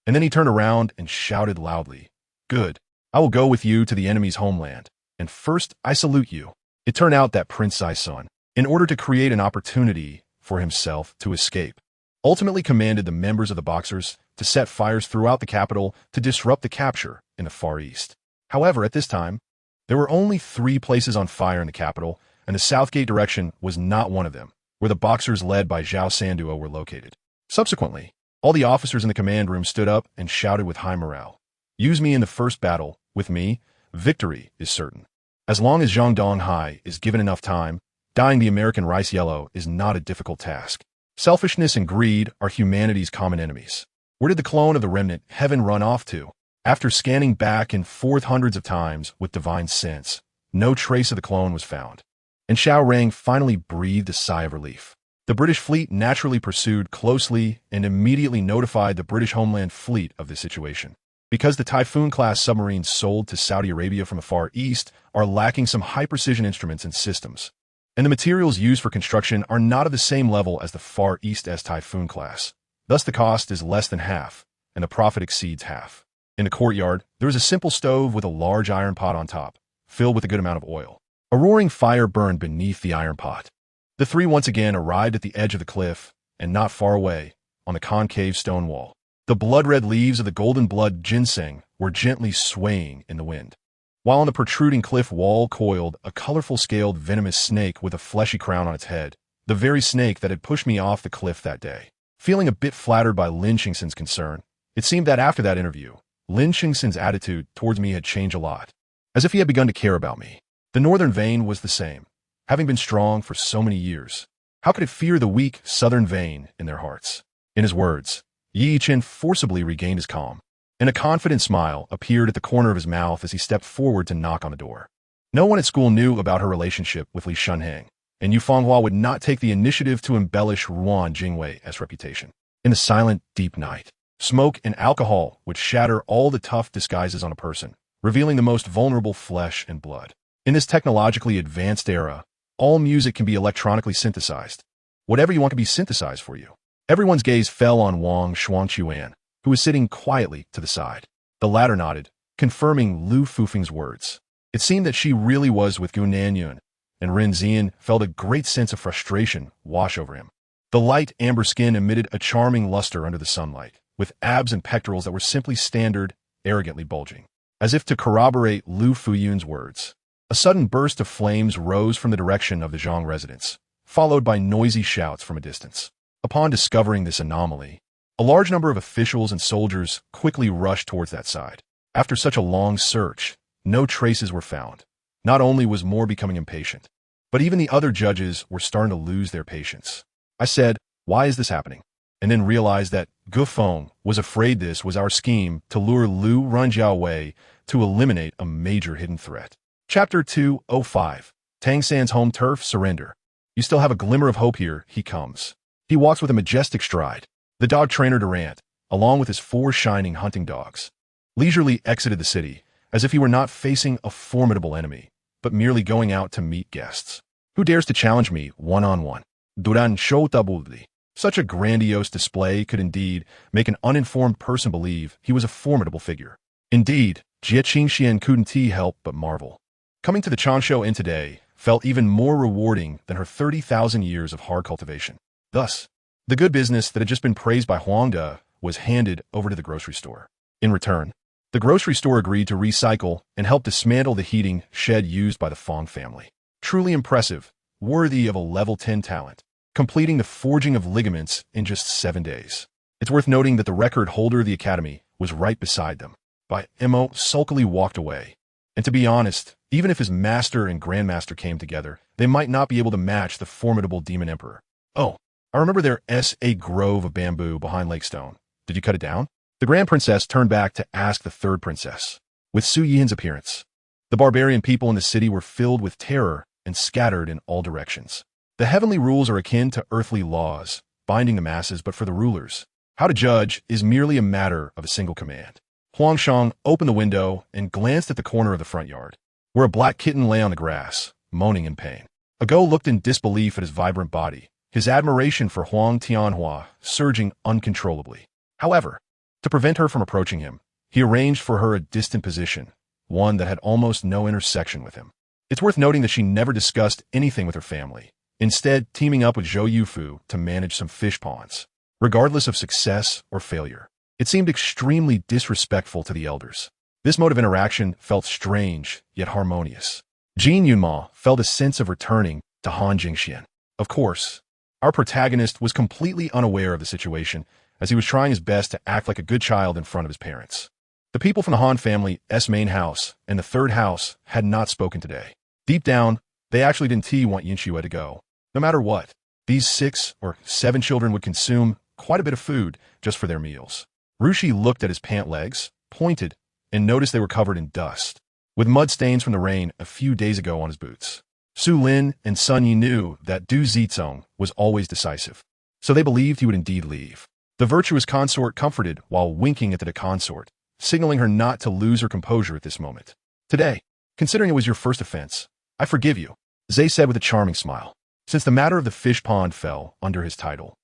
S1: And then he turned around and shouted loudly, "Good. I will go with you to the enemy's homeland. And first, I salute you." It turned out that Prince Sai's son, in order to create an opportunity for himself to escape, ultimately commanded the members of the Boxers to set fires throughout the capital to disrupt the capture in the Far East. However, at this time, there were only 3 places on fire in the capital, and the Southgate direction was not one of them, where the Boxers led by Xiao Sanduo were located. Subsequently, all the officers in the command room stood up and shouted with high morale, "Use me in the first battle. With me, victory is certain." As long as Zhang Donghai is given enough time, dyeing the American rice yellow is not a difficult task. Selfishness and greed are humanity's common enemies. Where did the clone of the remnant heaven run off to? After scanning back and forth hundreds of times with divine sense, no trace of the clone was found. And Xiao Rang finally breathed a sigh of relief. The British fleet naturally pursued closely and immediately notified the British Homeland Fleet of the situation. Because the Typhoon-class submarines sold to Saudi Arabia from the Far East are lacking some high-precision instruments and systems, and the materials used for construction are not of the same level as the Far East's Typhoon class. Thus the cost is less than half, and the profit exceeds half. In the courtyard, there is a simple stove with a large iron pot on top, filled with a good amount of oil. A roaring fire burned beneath the iron pot. The 3 once again arrived at the edge of the cliff, and not far away, on the concave stone wall. The blood-red leaves of the golden blood ginseng were gently swaying in the wind, while on the protruding cliff wall coiled a colorful scaled venomous snake with a fleshy crown on its head, the very snake that had pushed me off the cliff that day. Feeling a bit flattered by Lin Xingxin's concern, it seemed that after that interview, Lin Xingxin's attitude towards me had changed a lot, as if he had begun to care about me. The northern vein was the same, having been strong for so many years. How could it fear the weak southern vein in their hearts? In his words, Yi Chen forcibly regained his calm, and a confident smile appeared at the corner of his mouth as he stepped forward to knock on the door. No one at school knew about her relationship with Li Shunheng, and Yu Fanghua would not take the initiative to embellish Ruan Jingwei's reputation. In the silent, deep night, smoke and alcohol would shatter all the tough disguises on a person, revealing the most vulnerable flesh and blood. In this technologically advanced era, all music can be electronically synthesized. Whatever you want can be synthesized for you. Everyone's gaze fell on Wang Shuangquan, who was sitting quietly to the side. The latter nodded, confirming Lu Fufing's words. It seemed that she really was with Gu Nanyun, and Ren Zian felt a great sense of frustration wash over him. The light amber skin emitted a charming luster under the sunlight, with abs and pectorals that were simply standard, arrogantly bulging. As if to corroborate Lu Fuyun's words, a sudden burst of flames rose from the direction of the Zhang residence, followed by noisy shouts from a distance. Upon discovering this anomaly, a large number of officials and soldiers quickly rushed towards that side. After such a long search, no traces were found. Not only was Moore becoming impatient, but even the other judges were starting to lose their patience. I said, "Why is this happening?" And then realized that Gu Feng was afraid this was our scheme to lure Lu Runjiao to eliminate a major hidden threat. Chapter 205. Tang San's home turf surrender. You still have a glimmer of hope here, he comes. He walks with a majestic stride. The dog trainer Durant, along with his 4 shining hunting dogs, leisurely exited the city, as if he were not facing a formidable enemy, but merely going out to meet guests. Who dares to challenge me one-on-one? Duran Shoutabuldi. Such a grandiose display could indeed make an uninformed person believe he was a formidable figure. Indeed, Jie Qingxian couldn't help but marvel. Coming to the Chansho Inn today felt even more rewarding than her 30,000 years of hard cultivation. Thus, the good business that had just been praised by Huangde was handed over to the grocery store. In return, the grocery store agreed to recycle and help dismantle the heating shed used by the Fong family. Truly impressive, worthy of a level 10 talent, completing the forging of ligaments in just 7 days. It's worth noting that the record holder of the academy was right beside them. Bai Mo sulkily walked away. And to be honest, even if his master and grandmaster came together, they might not be able to match the formidable demon emperor. Oh, I remember there's a grove of bamboo behind Lake Stone. Did you cut it down? The grand princess turned back to ask the third princess. With Su Yin's appearance, the barbarian people in the city were filled with terror and scattered in all directions. The heavenly rules are akin to earthly laws, binding the masses, but for the rulers, how to judge is merely a matter of a single command. Huangshang opened the window and glanced at the corner of the front yard, where a black kitten lay on the grass, moaning in pain. Ago looked in disbelief at his vibrant body, his admiration for Huang Tianhua surging uncontrollably. However, to To prevent her from approaching him, he arranged for her a distant position, one that had almost no intersection with him. It's worth noting that she never discussed anything with her family, instead teaming up with Zhou Yufu to manage some fish ponds. Regardless of success or failure, it seemed extremely disrespectful to the elders. This mode of interaction felt strange, yet harmonious. Jin Yunma felt a sense of returning to Han Jingxian. Of course, our protagonist was completely unaware of the situation, as he was trying his best to act like a good child in front of his parents. The people from the Han family's main house and the third house had not spoken today. Deep down, they actually didn't want Yinxue to go. No matter what, these 6 or 7 children would consume quite a bit of food just for their meals. Rushi looked at his pant legs, pointed, and noticed they were covered in dust, with mud stains from the rain a few days ago on his boots. Su Lin and Sun Yi knew that Du Zizong was always decisive, so they believed he would indeed leave. The virtuous consort comforted while winking at the consort, signaling her not to lose her composure at this moment. Today, considering it was your first offense, I forgive you, Zhe said with a charming smile. Since the matter of the fish pond fell under his title,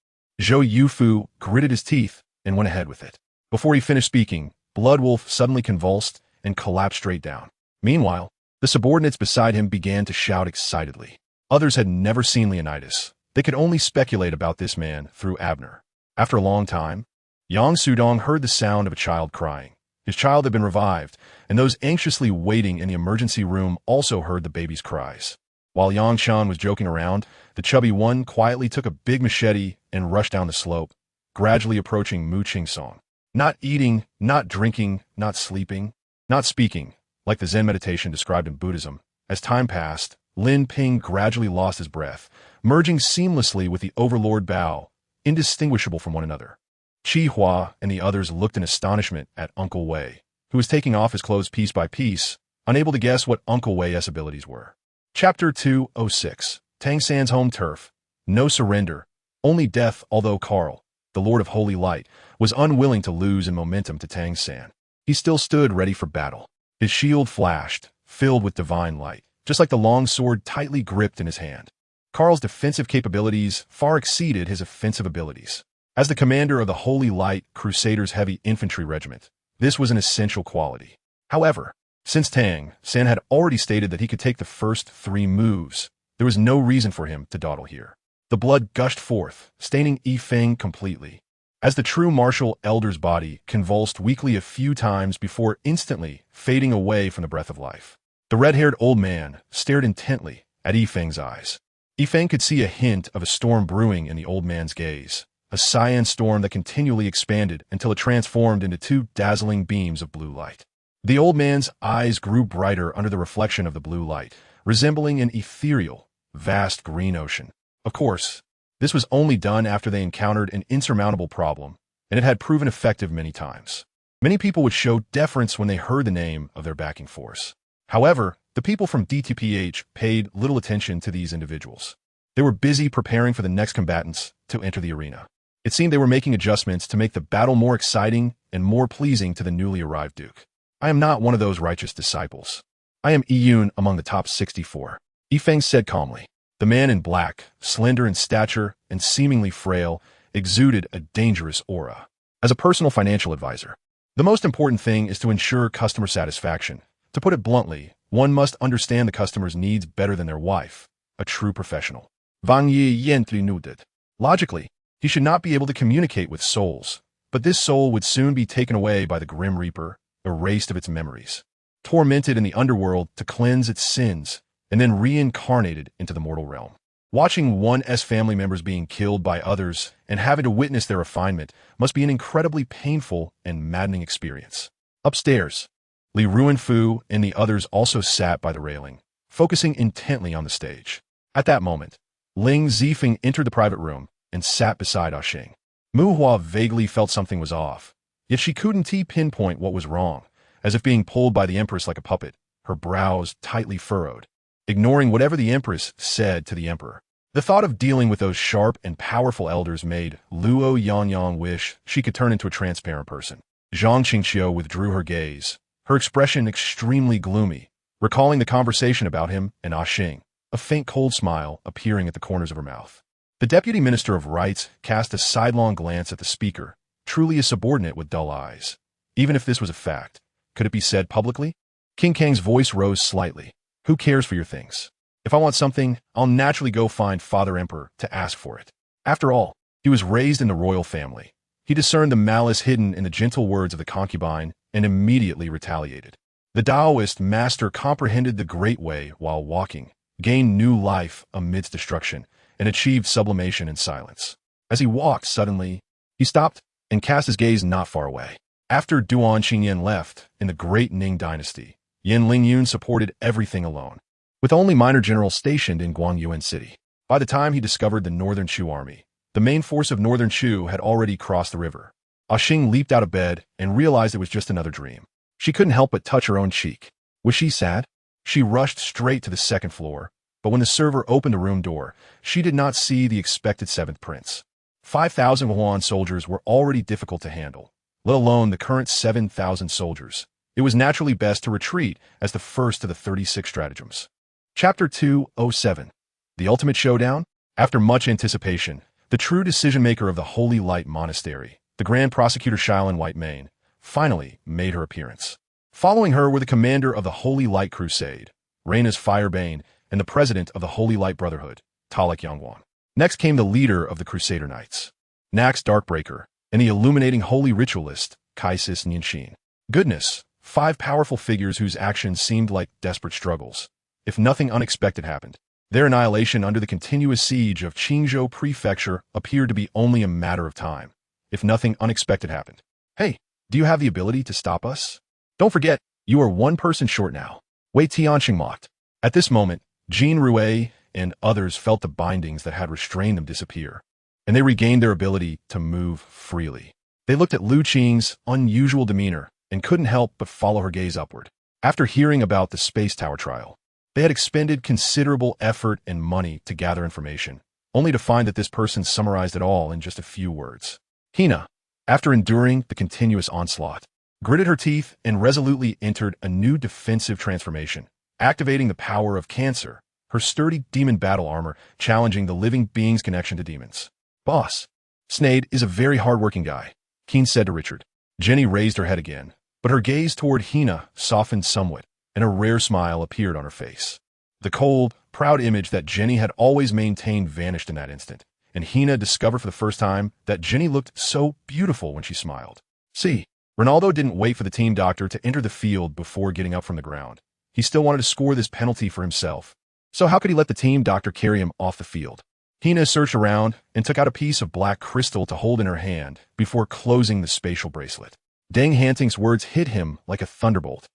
S1: Zhou Yufu gritted his teeth and went ahead with it. Before he finished speaking, Bloodwolf suddenly convulsed and collapsed straight down. Meanwhile, the subordinates beside him began to shout excitedly. Others had never seen Leonidas. They could only speculate about this man through Abner. After a long time, Yang Sudong heard the sound of a child crying. His child had been revived, and those anxiously waiting in the emergency room also heard the baby's cries. While Yang Shan was joking around, the chubby one quietly took a big machete and rushed down the slope, gradually approaching Mu Qingsong. Not eating, not drinking, not sleeping, not speaking, like the Zen meditation described in Buddhism. As time passed, Lin Ping gradually lost his breath, merging seamlessly with the Overlord Bao, indistinguishable from one another. Qi Hua and the others looked in astonishment at Uncle Wei, who was taking off his clothes piece by piece, unable to guess what Uncle Wei's abilities were. Chapter 206. Tang San's home turf. No surrender, only death. Although Karl, the Lord of Holy Light, was unwilling to lose in momentum to Tang San, he still stood ready for battle. His shield flashed, filled with divine light, just like the long sword tightly gripped in his hand. Karl's defensive capabilities far exceeded his offensive abilities. As the commander of the Holy Light Crusaders Heavy Infantry Regiment, this was an essential quality. However, since Tang San had already stated that he could take the first 3 moves, there was no reason for him to dawdle here. The blood gushed forth, staining Yi Feng completely, as the true martial elder's body convulsed weakly a few times before instantly fading away from the breath of life. The red-haired old man stared intently at Yi Feng's eyes. Yi Feng could see a hint of a storm brewing in the old man's gaze, a cyan storm that continually expanded until it transformed into 2 dazzling beams of blue light. The old man's eyes grew brighter under the reflection of the blue light, resembling an ethereal, vast green ocean. Of course, this was only done after they encountered an insurmountable problem, and it had proven effective many times. Many people would show deference when they heard the name of their backing force. However, the people from DTPH paid little attention to these individuals. They were busy preparing for the next combatants to enter the arena. It seemed they were making adjustments to make the battle more exciting and more pleasing to the newly arrived Duke. I am not one of those righteous disciples. I am Yiyun among the top 64, Yi Feng said calmly. The man in black, slender in stature and seemingly frail, exuded a dangerous aura. As a personal financial advisor, the most important thing is to ensure customer satisfaction. To put it bluntly, one must understand the customer's needs better than their wife, a true professional. Wang Yi Yentli nodded. Logically, he should not be able to communicate with souls, but this soul would soon be taken away by the Grim Reaper, erased of its memories, tormented in the underworld to cleanse its sins, and then reincarnated into the mortal realm. Watching one's family members being killed by others and having to witness their refinement must be an incredibly painful and maddening experience. Upstairs, Li Ruinfu and the others also sat by the railing, focusing intently on the stage. At that moment, Ling Zifeng entered the private room and sat beside Xing. Mu Hua vaguely felt something was off, yet she couldn't pinpoint what was wrong, as if being pulled by the Empress like a puppet, her brows tightly furrowed, ignoring whatever the Empress said to the Emperor. The thought of dealing with those sharp and powerful elders made Luo Yangyang wish she could turn into a transparent person. Zhang Qingxiu withdrew her gaze, her expression extremely gloomy, recalling the conversation about him and Xing, a faint cold smile appearing at the corners of her mouth. The Deputy Minister of Rights cast a sidelong glance at the speaker, truly a subordinate with dull eyes. Even if this was a fact, could it be said publicly? King Kang's voice rose slightly. Who cares for your things? If I want something, I'll naturally go find Father Emperor to ask for it. After all, he was raised in the royal family. He discerned the malice hidden in the gentle words of the concubine and immediately retaliated. The Taoist master comprehended the great way while walking, gained new life amidst destruction, and achieved sublimation in silence. As he walked suddenly, he stopped and cast his gaze not far away. After Duan Qingyan left in the great Ning dynasty, Yan Lingyun supported everything alone, with only minor generals stationed in Guangyuan City. By the time he discovered the Northern Chu army, the main force of Northern Chu had already crossed the river. Xing leaped out of bed and realized it was just another dream. She couldn't help but touch her own cheek. Was she sad? She rushed straight to the second floor, but when the server opened the room door, she did not see the expected seventh prince. 5,000 Wuhan soldiers were already difficult to handle, let alone the current 7,000 soldiers. It was naturally best to retreat as the first of the 36 stratagems. Chapter 207. The Ultimate Showdown? After much anticipation, the true decision-maker of the Holy Light Monastery, the Grand Prosecutor Xiao in White Mane, finally made her appearance. Following her were the commander of the Holy Light Crusade, Reina's Firebane, and the president of the Holy Light Brotherhood, Talek Yangwan. Next came the leader of the Crusader Knights, Nax Darkbreaker, and the illuminating holy ritualist, Kaisis Nianxin. Goodness, 5 powerful figures whose actions seemed like desperate struggles. If nothing unexpected happened, their annihilation under the continuous siege of Qingzhou Prefecture appeared to be only a matter of time. If nothing unexpected happened. Hey, do you have the ability to stop us? Don't forget, you are one person short now. Wei Tianxing mocked. At this moment, Jean Rue and others felt the bindings that had restrained them disappear, and they regained their ability to move freely. They looked at Lu Qing's unusual demeanor and couldn't help but follow her gaze upward. After hearing about the Space Tower trial, they had expended considerable effort and money to gather information, only to find that this person summarized it all in just a few words. Hina, after enduring the continuous onslaught, gritted her teeth and resolutely entered a new defensive transformation, activating the power of Cancer, her sturdy demon battle armor challenging the living being's connection to demons. Boss, Snade is a very hard-working guy, Keen said to Richard. Jenny raised her head again, but her gaze toward Hina softened somewhat, and a rare smile appeared on her face. The cold, proud image that Jenny had always maintained vanished in that instant, and Hina discovered for the first time that Jenny looked so beautiful when she smiled. See, Ronaldo didn't wait for the team doctor to enter the field before getting up from the ground. He still wanted to score this penalty for himself. So how could he let the team doctor carry him off the field? Hina searched around and took out a piece of black crystal to hold in her hand before closing the spatial bracelet. Deng Hanting's words hit him like a thunderbolt.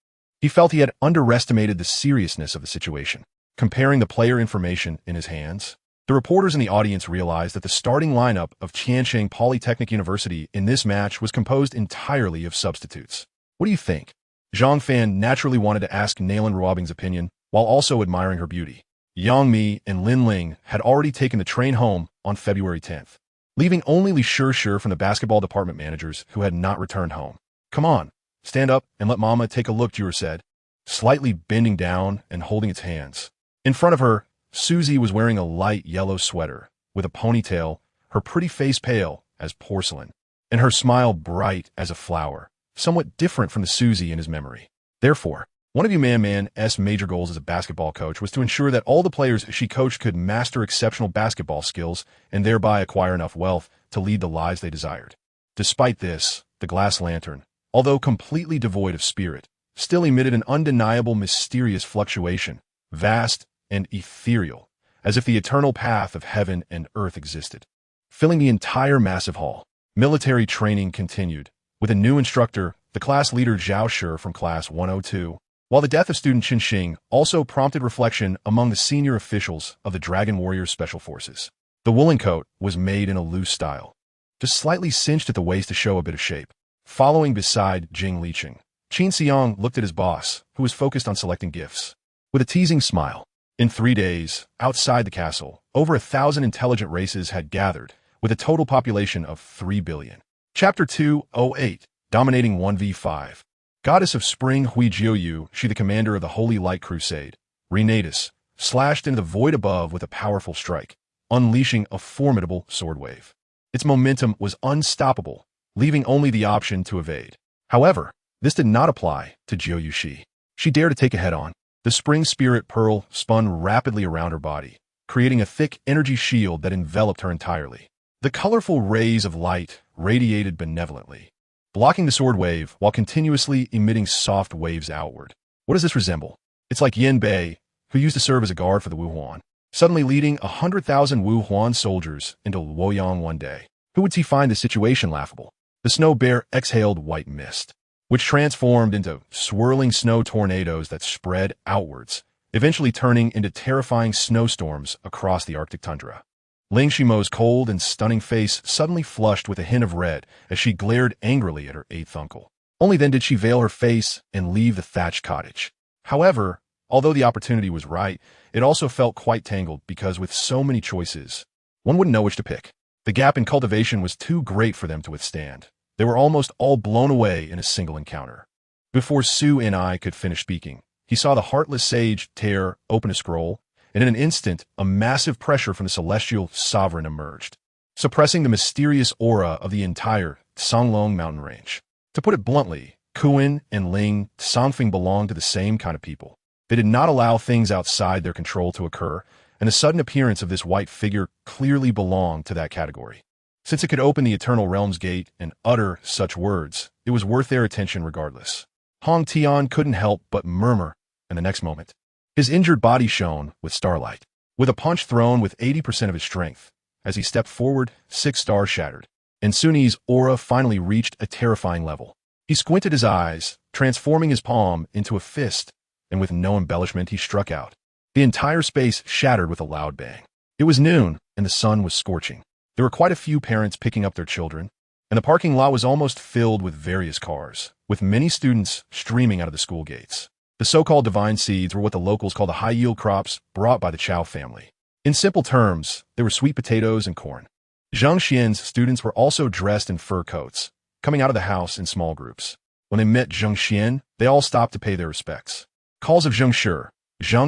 S1: He felt he had underestimated the seriousness of the situation. Comparing the player information in his hands, the reporters in the audience realized that the starting lineup of Qiansheng Polytechnic University in this match was composed entirely of substitutes. What do you think? Zhang Fan naturally wanted to ask Nalan Ruobing's opinion, while also admiring her beauty. Yang Mi and Lin Ling had already taken the train home on February 10th, leaving only Li Shishir from the basketball department managers who had not returned home. Come on, stand up and let Mama take a look, Jur said, slightly bending down and holding its hands. In front of her, Susie was wearing a light yellow sweater, with a ponytail, her pretty face pale as porcelain, and her smile bright as a flower, somewhat different from the Susie in his memory. Therefore, one of Man's major goals as a basketball coach was to ensure that all the players she coached could master exceptional basketball skills and thereby acquire enough wealth to lead the lives they desired. Despite this, the glass lantern, although completely devoid of spirit, still emitted an undeniable mysterious fluctuation, vast and ethereal, as if the eternal path of heaven and earth existed. Filling the entire massive hall, military training continued, with a new instructor, the class leader Zhao Shi from class 102, while the death of student Chenxiang also prompted reflection among the senior officials of the Dragon Warrior Special Forces. The woolen coat was made in a loose style, just slightly cinched at the waist to show a bit of shape. Following beside Jing Liqing, Chenxiang looked at his boss, who was focused on selecting gifts. With a teasing smile, in 3 days, outside the castle, over 1,000 intelligent races had gathered, with a total population of 3 billion. Chapter 208, Dominating 1v5. Goddess of Spring Hui Jiuyu, she the commander of the Holy Light Crusade, Renatus, slashed into the void above with a powerful strike, unleashing a formidable sword wave. Its momentum was unstoppable, leaving only the option to evade. However, this did not apply to Jiu Yushi. She dared to take a head-on. The spring spirit pearl spun rapidly around her body, creating a thick energy shield that enveloped her entirely. The colorful rays of light radiated benevolently, blocking the sword wave while continuously emitting soft waves outward. What does this resemble? It's like Yin Bei, who used to serve as a guard for the Wuhuan, suddenly leading 100,000 Wuhuan soldiers into Luoyang one day. Who would he find the situation laughable? The snow bear exhaled white mist, which transformed into swirling snow tornadoes that spread outwards, eventually turning into terrifying snowstorms across the Arctic tundra. Ling Shimo's cold and stunning face suddenly flushed with a hint of red as she glared angrily at her eighth uncle. Only then did she veil her face and leave the thatched cottage. However, although the opportunity was right, it also felt quite tangled because with so many choices, one wouldn't know which to pick. The gap in cultivation was too great for them to withstand. They were almost all blown away in a single encounter. Before Su and I could finish speaking, he saw the heartless sage tear open a scroll, and in an instant, a massive pressure from the celestial sovereign emerged, suppressing the mysterious aura of the entire Songlong mountain range. To put it bluntly, Kuan and Ling Songfing belonged to the same kind of people. They did not allow things outside their control to occur, and the sudden appearance of this white figure clearly belonged to that category. Since it could open the Eternal Realm's gate and utter such words, it was worth their attention regardless. Hong Tian couldn't help but murmur, and the next moment, his injured body shone with starlight. With a punch thrown with 80% of his strength, as he stepped forward, 6 stars shattered, and Suni's aura finally reached a terrifying level. He squinted his eyes, transforming his palm into a fist, and with no embellishment he struck out. The entire space shattered with a loud bang. It was noon, and the sun was scorching. There were quite a few parents picking up their children, and the parking lot was almost filled with various cars, with many students streaming out of the school gates. The so-called divine seeds were what the locals call the high-yield crops brought by the Xiao family. In simple terms, they were sweet potatoes and corn. Zhang Xian's students were also dressed in fur coats, coming out of the house in small groups. When they met Zhang Xian, they all stopped to pay their respects. Calls of Zhang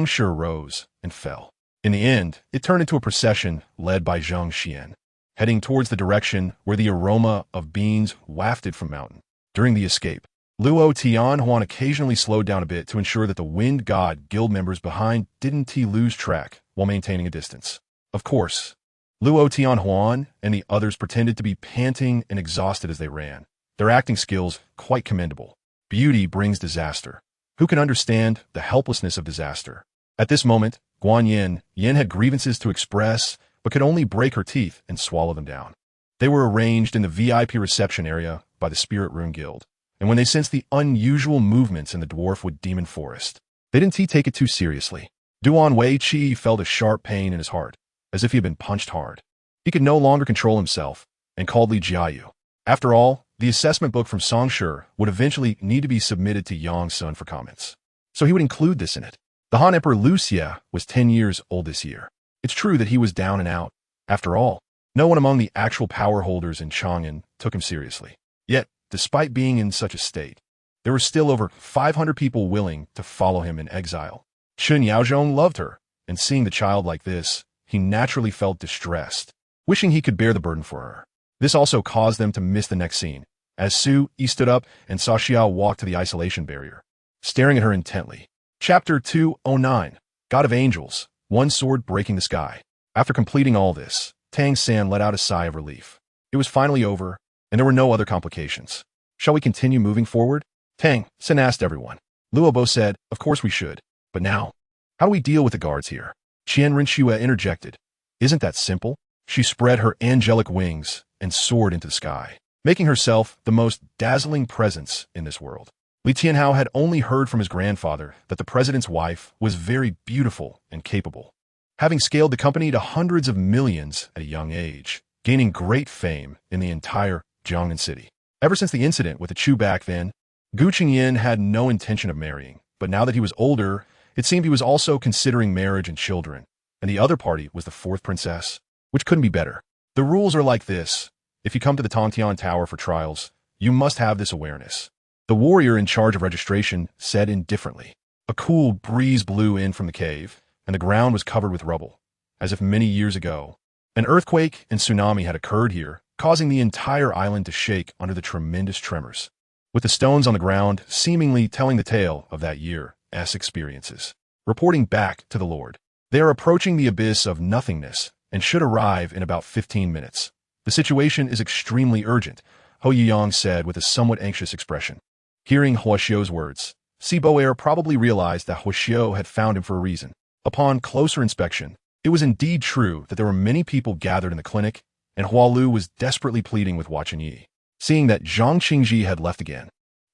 S1: Shi rose and fell. In the end, it turned into a procession led by Zhang Xian, heading towards the direction where the aroma of beans wafted from mountain. During the escape, Luo Tianhuan occasionally slowed down a bit to ensure that the Wind God Guild members behind didn't lose track while maintaining a distance. Of course, Luo Tianhuan and the others pretended to be panting and exhausted as they ran, their acting skills quite commendable. Beauty brings disaster. Who can understand the helplessness of disaster? At this moment, Guan Yin had grievances to express, but could only break her teeth and swallow them down. They were arranged in the VIP reception area by the Spirit Rune Guild, and when they sensed the unusual movements in the Dwarfwood Demon Forest, they didn't take it too seriously. Duan Wei Qi felt a sharp pain in his heart, as if he had been punched hard. He could no longer control himself, and called Li Jiayu. After all, the assessment book from Songshi would eventually need to be submitted to Yang Sun for comments, so he would include this in it. The Han Emperor Lu Xia was 10 years old this year. It's true that he was down and out. After all, no one among the actual power holders in Chang'an took him seriously. Yet, despite being in such a state, there were still over 500 people willing to follow him in exile. Chun Yaozhong loved her, and seeing the child like this, he naturally felt distressed, wishing he could bear the burden for her. This also caused them to miss the next scene, as Su Yi stood up and saw Xiao walk to the isolation barrier, staring at her intently. Chapter 209, God of Angels, one sword breaking the sky. After completing all this, Tang San let out a sigh of relief. It was finally over, and there were no other complications. Shall we continue moving forward? Tang San asked everyone. LuoBo said, of course we should. But now, how do we deal with the guards here? Qian Rinxue interjected. Isn't that simple? She spread her angelic wings and soared into the sky, making herself the most dazzling presence in this world. Li Tianhao had only heard from his grandfather that the president's wife was very beautiful and capable, having scaled the company to hundreds of millions at a young age, gaining great fame in the entire Jiangnan city. Ever since the incident with the Chu back then, Gu Qingyin had no intention of marrying, but now that he was older, it seemed he was also considering marriage and children, and the other party was the fourth princess, which couldn't be better. The rules are like this. If you come to the Tongtian Tower for trials, you must have this awareness. The warrior in charge of registration said indifferently. A cool breeze blew in from the cave, and the ground was covered with rubble, as if many years ago an earthquake and tsunami had occurred here, causing the entire island to shake under the tremendous tremors, with the stones on the ground seemingly telling the tale of that year's experiences. Reporting back to the Lord. They are approaching the abyss of nothingness and should arrive in about 15 minutes. The situation is extremely urgent, Ho Yiyang said with a somewhat anxious expression. Hearing Hua Xiao's words, Si Boer probably realized that Hua Xiao had found him for a reason. Upon closer inspection, it was indeed true that there were many people gathered in the clinic, and Hua Lu was desperately pleading with Hua Chenyi. Seeing that Zhang Qingji had left again,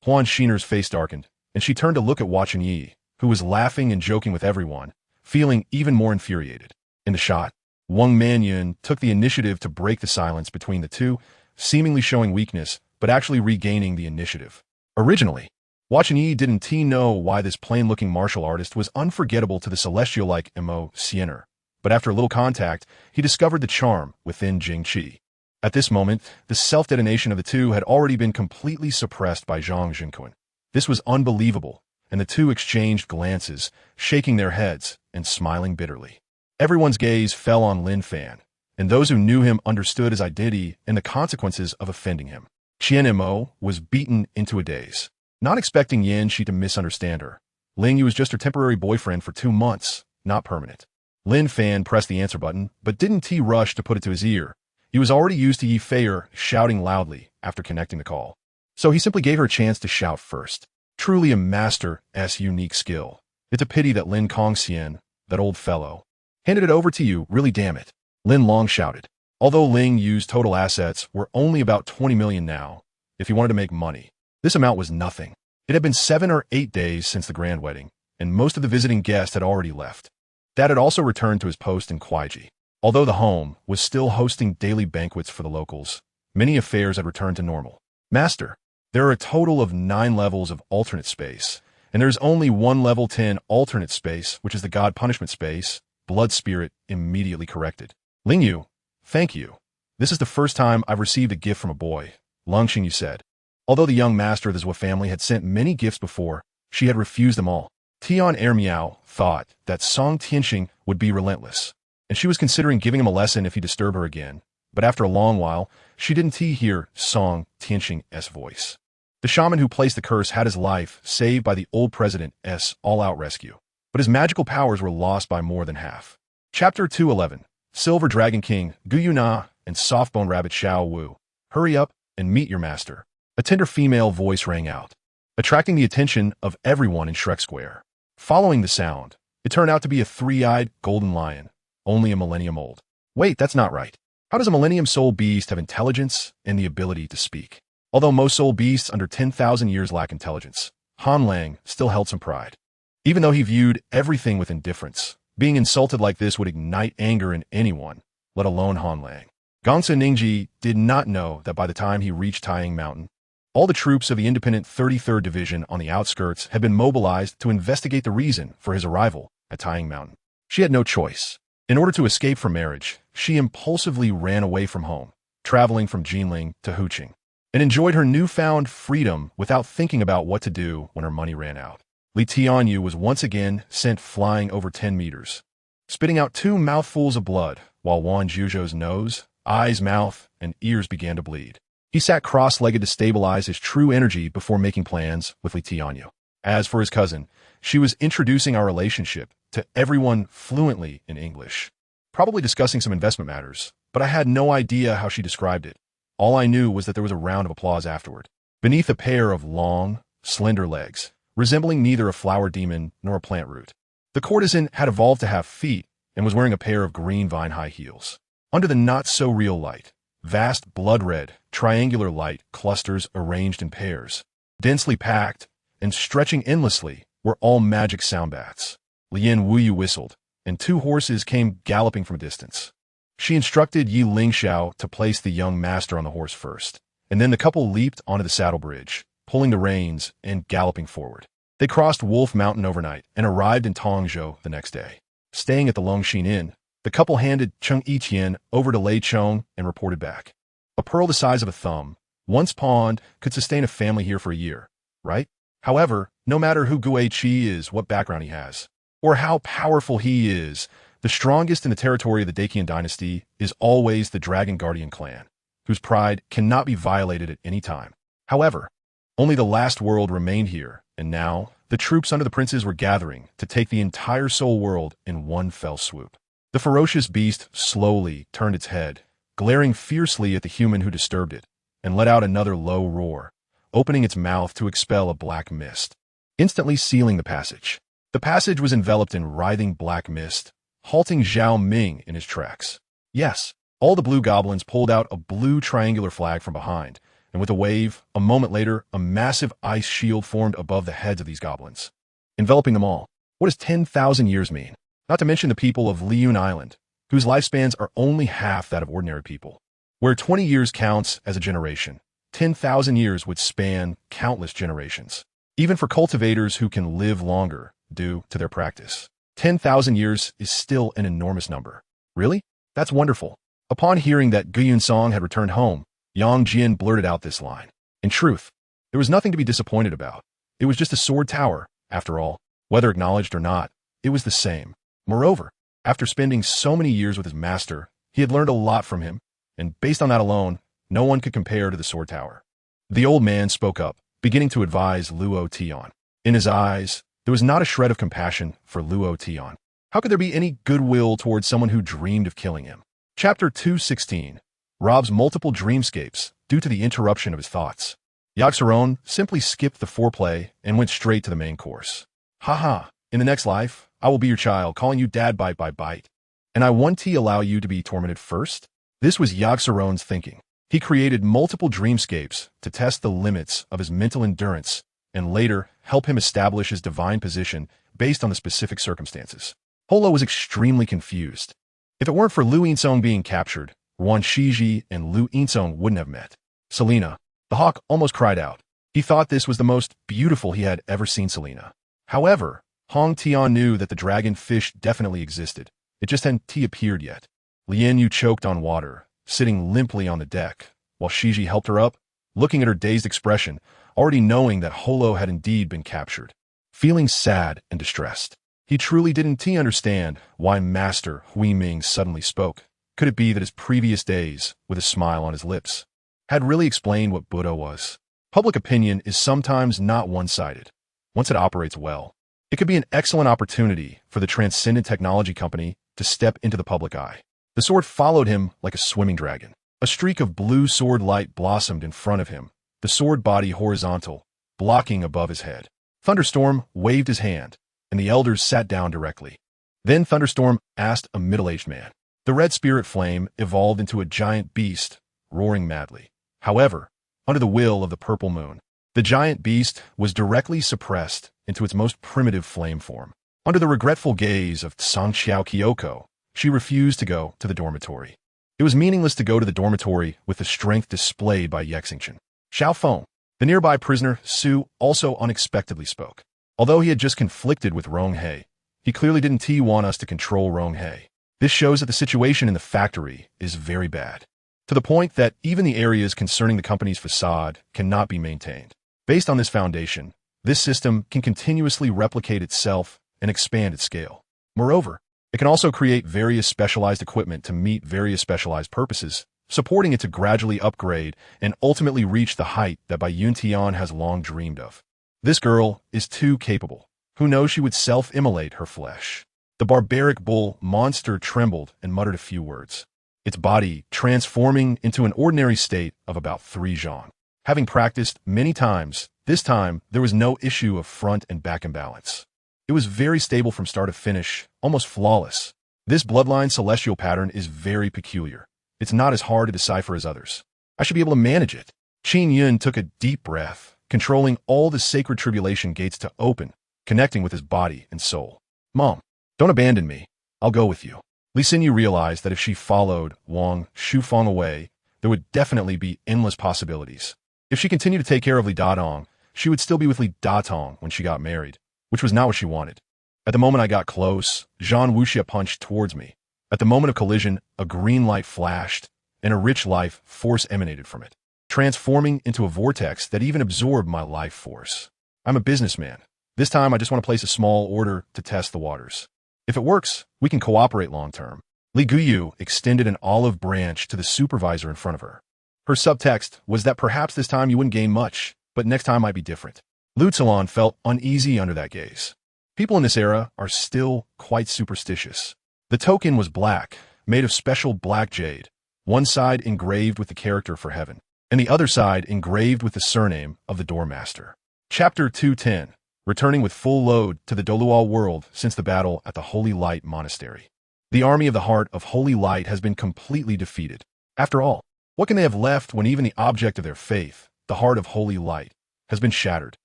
S1: Huan Xiner's face darkened, and she turned to look at Hua Chenyi, who was laughing and joking with everyone, feeling even more infuriated. In the shot, Wang Manyun took the initiative to break the silence between the two, seemingly showing weakness, but actually regaining the initiative. Originally, Hua Chenyi didn't know why this plain-looking martial artist was unforgettable to the celestial-like Mo Siener, but after a little contact, he discovered the charm within Jing Qi. At this moment, the self-detonation of the two had already been completely suppressed by Zhang Jinquan. This was unbelievable, and the two exchanged glances, shaking their heads and smiling bitterly. Everyone's gaze fell on Lin Fan, and those who knew him understood his identity and the consequences of offending him. Qian Mo was beaten into a daze. Not expecting Yan Shi to misunderstand her, Ling Yu was just her temporary boyfriend for 2 months, not permanent. Lin Fan pressed the answer button, but didn't rush to put it to his ear. He was already used to Yi Feier shouting loudly after connecting the call, so he simply gave her a chance to shout first. Truly a master's unique skill. It's a pity that Lin Kongxian, that old fellow, handed it over to you, really damn it. Lin Long shouted. Although Ling Yu's total assets were only about 20 million now, if he wanted to make money, this amount was nothing. It had been 7 or 8 days since the grand wedding, and most of the visiting guests had already left. Dad had also returned to his post in Kuaiji. Although the home was still hosting daily banquets for the locals, many affairs had returned to normal. Master, there are a total of 9 levels of alternate space, and there's only one level 10 alternate space, which is the God punishment space. Blood Spirit immediately corrected. Ling Yu, thank you. This is the first time I've received a gift from a boy, Long Xingyu said. Although the young master of the Zhou family had sent many gifts before, she had refused them all. Tian Ermiao thought that Song Tianxing would be relentless, and she was considering giving him a lesson if he disturbed her again, but after a long while, she didn't hear Song Tianxing's voice. The shaman who placed the curse had his life saved by the old president's all-out rescue, but his magical powers were lost by more than half. Chapter 211. Silver Dragon King, Gu Yuna, and Softbone Rabbit Xiao Wu. Hurry up and meet your master. A tender female voice rang out, attracting the attention of everyone in Shrek Square. Following the sound, it turned out to be a 3-eyed golden lion, only a millennium old. Wait, that's not right. How does a millennium soul beast have intelligence and the ability to speak? Although most soul beasts under 10,000 years lack intelligence, Han Lang still held some pride. Even though he viewed everything with indifference, being insulted like this would ignite anger in anyone, let alone Han Lang. Gongsun Ningji did not know that by the time he reached Taiyang Mountain, all the troops of the independent 33rd Division on the outskirts had been mobilized to investigate the reason for his arrival at Taiyang Mountain. She had no choice. In order to escape from marriage, she impulsively ran away from home, traveling from Jinling to Huqing, and enjoyed her newfound freedom without thinking about what to do when her money ran out. Li Tianyu was once again sent flying over 10 meters, spitting out 2 mouthfuls of blood, while Wan Zhuzhou's nose, eyes, mouth, and ears began to bleed. He sat cross-legged to stabilize his true energy before making plans with Li Tianyu. As for his cousin, she was introducing our relationship to everyone fluently in English, probably discussing some investment matters, but I had no idea how she described it. All I knew was that there was a round of applause afterward. Beneath a pair of long, slender legs, resembling neither a flower demon nor a plant root, the courtesan had evolved to have feet and was wearing a pair of green vine high heels. Under the not-so-real light, vast blood-red, triangular light clusters arranged in pairs, densely packed and stretching endlessly, were all magic sound baths. Lien Wuyu whistled, and 2 horses came galloping from a distance. She instructed Yi Lingxiao to place the young master on the horse first, and then the couple leaped onto the saddle bridge, pulling the reins and galloping forward. They crossed Wolf Mountain overnight and arrived in Tongzhou the next day. Staying at the Longxin Inn, the couple handed Cheng Yiqian over to Lei Chong and reported back. A pearl the size of a thumb, once pawned, could sustain a family here for a year, right? However, no matter who Gue Qi is, what background he has, or how powerful he is, the strongest in the territory of the Dacian dynasty is always the Dragon Guardian clan, whose pride cannot be violated at any time. However, only the last world remained here, and now the troops under the princes were gathering to take the entire soul world in one fell swoop. The ferocious beast slowly turned its head, glaring fiercely at the human who disturbed it, and let out another low roar, opening its mouth to expel a black mist, instantly sealing the passage. The passage was enveloped in writhing black mist, halting Xiao Ming in his tracks. Yes, all the blue goblins pulled out a blue triangular flag from behind, and with a wave, a moment later, a massive ice shield formed above the heads of these goblins, enveloping them all. What does 10,000 years mean? Not to mention the people of Liyun Island, whose lifespans are only half that of ordinary people. Where 20 years counts as a generation, 10,000 years would span countless generations. Even for cultivators who can live longer due to their practice, 10,000 years is still an enormous number. Really? That's wonderful. Upon hearing that Guyun Song had returned home, Yang Jian blurted out this line. In truth, there was nothing to be disappointed about. It was just a sword tower, after all. Whether acknowledged or not, it was the same. Moreover, after spending so many years with his master, he had learned a lot from him, and based on that alone, no one could compare to the sword tower. The old man spoke up, beginning to advise Luo Tian. In his eyes, there was not a shred of compassion for Luo Tian. How could there be any goodwill towards someone who dreamed of killing him? Chapter 216. Rob's multiple dreamscapes due to the interruption of his thoughts. Yaxeron simply skipped the foreplay and went straight to the main course. Haha, in the next life, I will be your child, calling you dad bite by bite. And I want to allow you to be tormented first? This was Yaxeron's thinking. He created multiple dreamscapes to test the limits of his mental endurance and later help him establish his divine position based on the specific circumstances. Holo was extremely confused. If it weren't for Lu Yinsong being captured, Wan Shiji and Lu Yinsong wouldn't have met. Selena, the hawk, almost cried out. He thought this was the most beautiful he had ever seen Selena. However, Hong Tian knew that the dragon fish definitely existed. It just hadn't appeared yet. Lian Yu choked on water, sitting limply on the deck, while Shiji helped her up, looking at her dazed expression, already knowing that Holo had indeed been captured. Feeling sad and distressed. He truly didn't understand why Master Hui Ming suddenly spoke. Could it be that his previous days, with a smile on his lips, had really explained what Buddha was? Public opinion is sometimes not one-sided. Once it operates well, it could be an excellent opportunity for the Transcendent Technology Company to step into the public eye. The sword followed him like a swimming dragon. A streak of blue sword light blossomed in front of him, the sword body horizontal, blocking above his head. Thunderstorm waved his hand, and the elders sat down directly. Then Thunderstorm asked a middle-aged man. The red spirit flame evolved into a giant beast, roaring madly. However, under the will of the purple moon, the giant beast was directly suppressed into its most primitive flame form. Under the regretful gaze of Sangxiao Kyoko, she refused to go to the dormitory. It was meaningless to go to the dormitory with the strength displayed by Yexingchen. Xiao Feng, the nearby prisoner, Su, also unexpectedly spoke. Although he had just conflicted with Ronghe, he clearly didn't want us to control Ronghe. This shows that the situation in the factory is very bad, to the point that even the areas concerning the company's facade cannot be maintained. Based on this foundation, this system can continuously replicate itself and expand its scale. Moreover, it can also create various specialized equipment to meet various specialized purposes, supporting it to gradually upgrade and ultimately reach the height that Bai Yuntian has long dreamed of. This girl is too capable. Who knows, she would self-immolate her flesh. The barbaric bull monster trembled and muttered a few words, its body transforming into an ordinary state of about 3 zhang. Having practiced many times, this time there was no issue of front and back imbalance. It was very stable from start to finish, almost flawless. This bloodline celestial pattern is very peculiar. It's not as hard to decipher as others. I should be able to manage it. Qin Yun took a deep breath, controlling all the sacred tribulation gates to open, connecting with his body and soul. Mom, don't abandon me. I'll go with you. Li Xinyu realized that if she followed Wang Shufeng away, there would definitely be endless possibilities. If she continued to take care of Li Datong, she would still be with Li Datong when she got married, which was not what she wanted. At the moment I got close, Zhan Wuxia punched towards me. At the moment of collision, a green light flashed, and a rich life force emanated from it, transforming into a vortex that even absorbed my life force. I'm a businessman. This time I just want to place a small order to test the waters. If it works, we can cooperate long-term. Li Guyu extended an olive branch to the supervisor in front of her. Her subtext was that perhaps this time you wouldn't gain much, but next time might be different. Lu Zilong felt uneasy under that gaze. People in this era are still quite superstitious. The token was black, made of special black jade, one side engraved with the character for heaven, and the other side engraved with the surname of the Doormaster. Chapter 210, returning with full load to the Douluo world since the battle at the Holy Light Monastery. The army of the Heart of Holy Light has been completely defeated. After all, what can they have left when even the object of their faith, the Heart of Holy Light, has been shattered?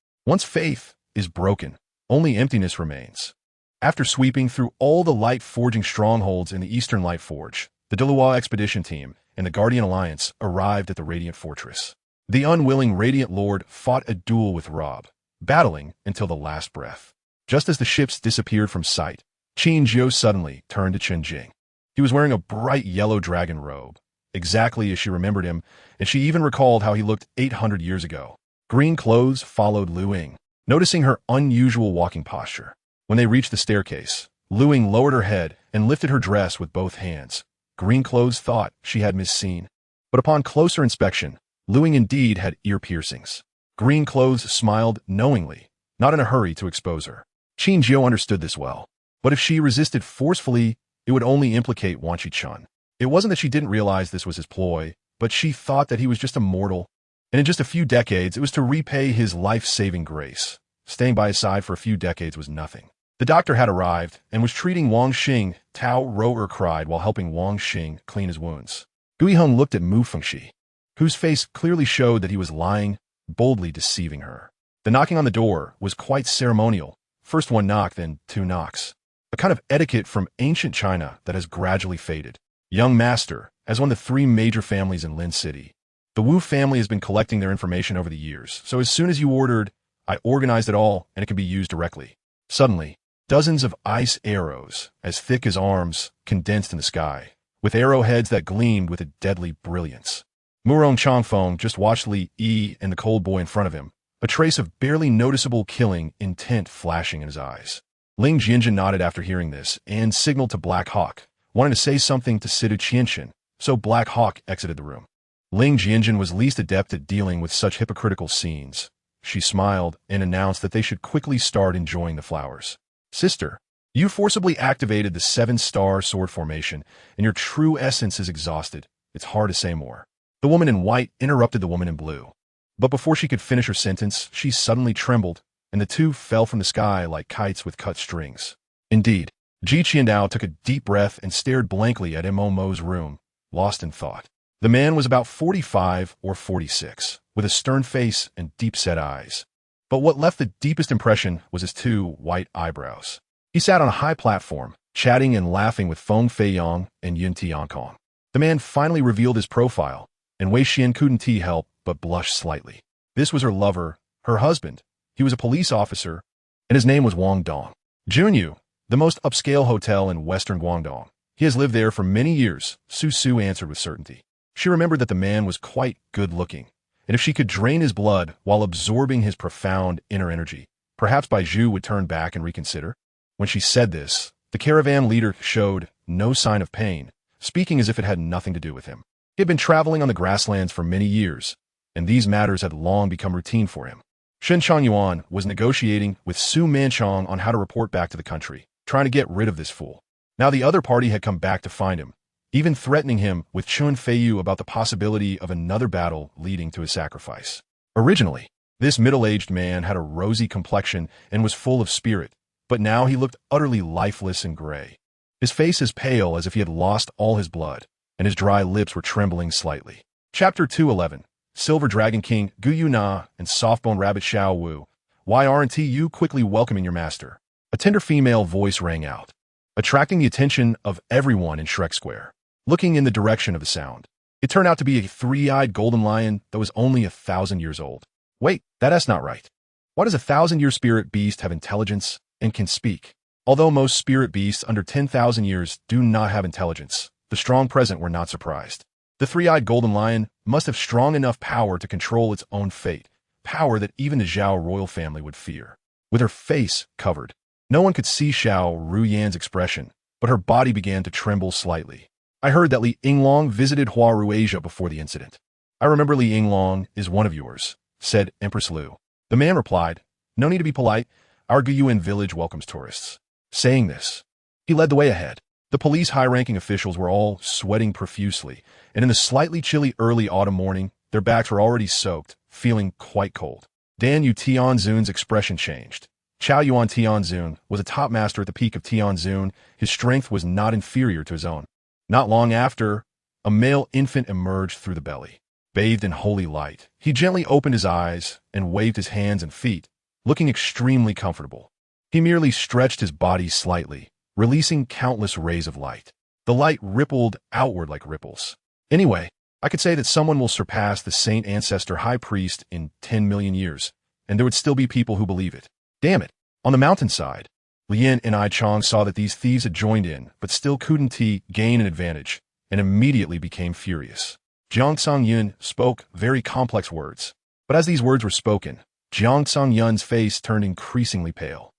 S1: Once faith is broken, only emptiness remains. After sweeping through all the light-forging strongholds in the Eastern Light Forge, the Douluo expedition team and the Guardian Alliance arrived at the Radiant Fortress. The unwilling Radiant Lord fought a duel with Rob, battling until the last breath. Just as the ships disappeared from sight, Xiao suddenly turned to Chenxiang. He was wearing a bright yellow dragon robe, exactly as she remembered him, and she even recalled how he looked 800 years ago. Green clothes followed Luing, noticing her unusual walking posture. When they reached the staircase, Luing lowered her head and lifted her dress with both hands. Green clothes thought she had misseen. But upon closer inspection, Luing indeed had ear piercings. Green clothes smiled knowingly, not in a hurry to expose her. Xiao understood this well. But if she resisted forcefully, it would only implicate Wan Chun. It wasn't that she didn't realize this was his ploy, but she thought that he was just a mortal, and in just a few decades it was to repay his life-saving grace. Staying by his side for a few decades was nothing. The doctor had arrived and was treating Wang Xing. Tao Roer cried while helping Wang Xing clean his wounds. Guiheng looked at Mu Fengxi, whose face clearly showed that he was lying, boldly deceiving her. The knocking on the door was quite ceremonial. First one knock, then two knocks. A kind of etiquette from ancient China that has gradually faded. Young master, as one of the three major families in Lin City. The Wu family has been collecting their information over the years, so as soon as you ordered, I organized it all and it can be used directly. Suddenly, dozens of ice arrows, as thick as arms, condensed in the sky, with arrowheads that gleamed with a deadly brilliance. Murong Changfeng just watched Li Yi and the cold boy in front of him, a trace of barely noticeable killing intent flashing in his eyes. Ling Jianjin nodded after hearing this and signaled to Black Hawk, wanting to say something to Sidu Qianxin, so Black Hawk exited the room. Ling Jianjin was least adept at dealing with such hypocritical scenes. She smiled and announced that they should quickly start enjoying the flowers. Sister, you forcibly activated the 7-star sword formation, and your true essence is exhausted. It's hard to say more. The woman in white interrupted the woman in blue. But before she could finish her sentence, she suddenly trembled, and the two fell from the sky like kites with cut strings. Indeed, Ji Qiandao took a deep breath and stared blankly at Mo's room, lost in thought. The man was about 45 or 46, with a stern face and deep-set eyes. But what left the deepest impression was his two white eyebrows. He sat on a high platform, chatting and laughing with Feng Feiyang and Yun Tiankong. The man finally revealed his profile, and Wei Xian couldn't help but blush slightly. This was her lover, her husband. He was a police officer, and his name was Wang Dong. Junyu, the most upscale hotel in western Guangdong. He has lived there for many years, Su Su answered with certainty. She remembered that the man was quite good-looking, and if she could drain his blood while absorbing his profound inner energy, perhaps Baiju would turn back and reconsider. When she said this, the caravan leader showed no sign of pain, speaking as if it had nothing to do with him. He had been traveling on the grasslands for many years, and these matters had long become routine for him. Shen Changyuan was negotiating with Su Manchong on how to report back to the country, trying to get rid of this fool. Now the other party had come back to find him, even threatening him with Chun Feiyu about the possibility of another battle leading to his sacrifice. Originally, this middle-aged man had a rosy complexion and was full of spirit, but now he looked utterly lifeless and gray. His face as pale as if he had lost all his blood, and his dry lips were trembling slightly. Chapter 211, Silver Dragon King Guyu Na and Softbone Rabbit Xiao Wu. Why aren't you quickly welcoming your master? A tender female voice rang out, attracting the attention of everyone in Shrek Square. Looking in the direction of the sound, it turned out to be a three-eyed golden lion that was only 1,000 years old. Wait, that's not right. Why does a 1,000-year spirit beast have intelligence and can speak? Although most spirit beasts under 10,000 years do not have intelligence, the strong present were not surprised. The three-eyed golden lion must have strong enough power to control its own fate, power that even the Zhao royal family would fear. With her face covered, no one could see Xiao Ruyan's expression, but her body began to tremble slightly. I heard that Li Yinglong visited Huaru Asia before the incident. I remember Li Yinglong is one of yours, said Empress Lu. The man replied, no need to be polite. Our Guyuan village welcomes tourists. Saying this, he led the way ahead. The police high-ranking officials were all sweating profusely, and in the slightly chilly early autumn morning, their backs were already soaked, feeling quite cold. Dan Yu Tianzun's expression changed. Xiao Yuan Tianzun was a top master at the peak of Tianzun. His strength was not inferior to his own. Not long after, a male infant emerged through the belly. Bathed in holy light, he gently opened his eyes and waved his hands and feet, looking extremely comfortable. He merely stretched his body slightly, releasing countless rays of light. The light rippled outward like ripples. Anyway, I could say that someone will surpass the Saint Ancestor High Priest in 10 million years, and there would still be people who believe it. Damn it. On the mountainside, Lien and I Chong saw that these thieves had joined in, but still couldn't gain an advantage, and immediately became furious. Jiang Songyun spoke very complex words, but as these words were spoken, Jiang Songyun's face turned increasingly pale.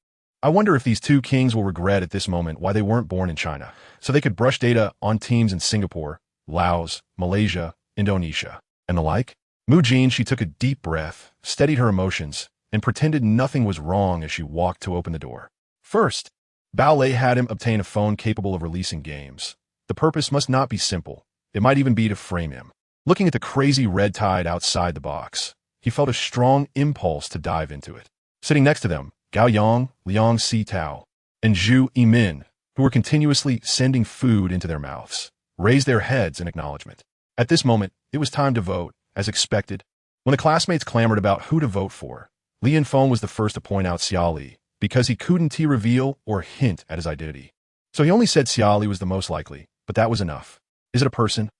S1: I wonder if these two kings will regret at this moment why they weren't born in China, so they could brush data on teams in Singapore, Laos, Malaysia, Indonesia, and the like. Mu Jin, she took a deep breath, steadied her emotions, and pretended nothing was wrong as she walked to open the door. First, Bao Lei had him obtain a phone capable of releasing games. The purpose must not be simple. It might even be to frame him. Looking at the crazy red tide outside the box, he felt a strong impulse to dive into it. Sitting next to them, Gao Yang, Liang Si Tao, and Zhu Yimin, who were continuously sending food into their mouths, raised their heads in acknowledgement. At this moment, it was time to vote, as expected. When the classmates clamored about who to vote for, Li Yinfeng was the first to point out Xiao Li, because he couldn't reveal or hint at his identity. So he only said Xiao Li was the most likely, but that was enough. Is it a person?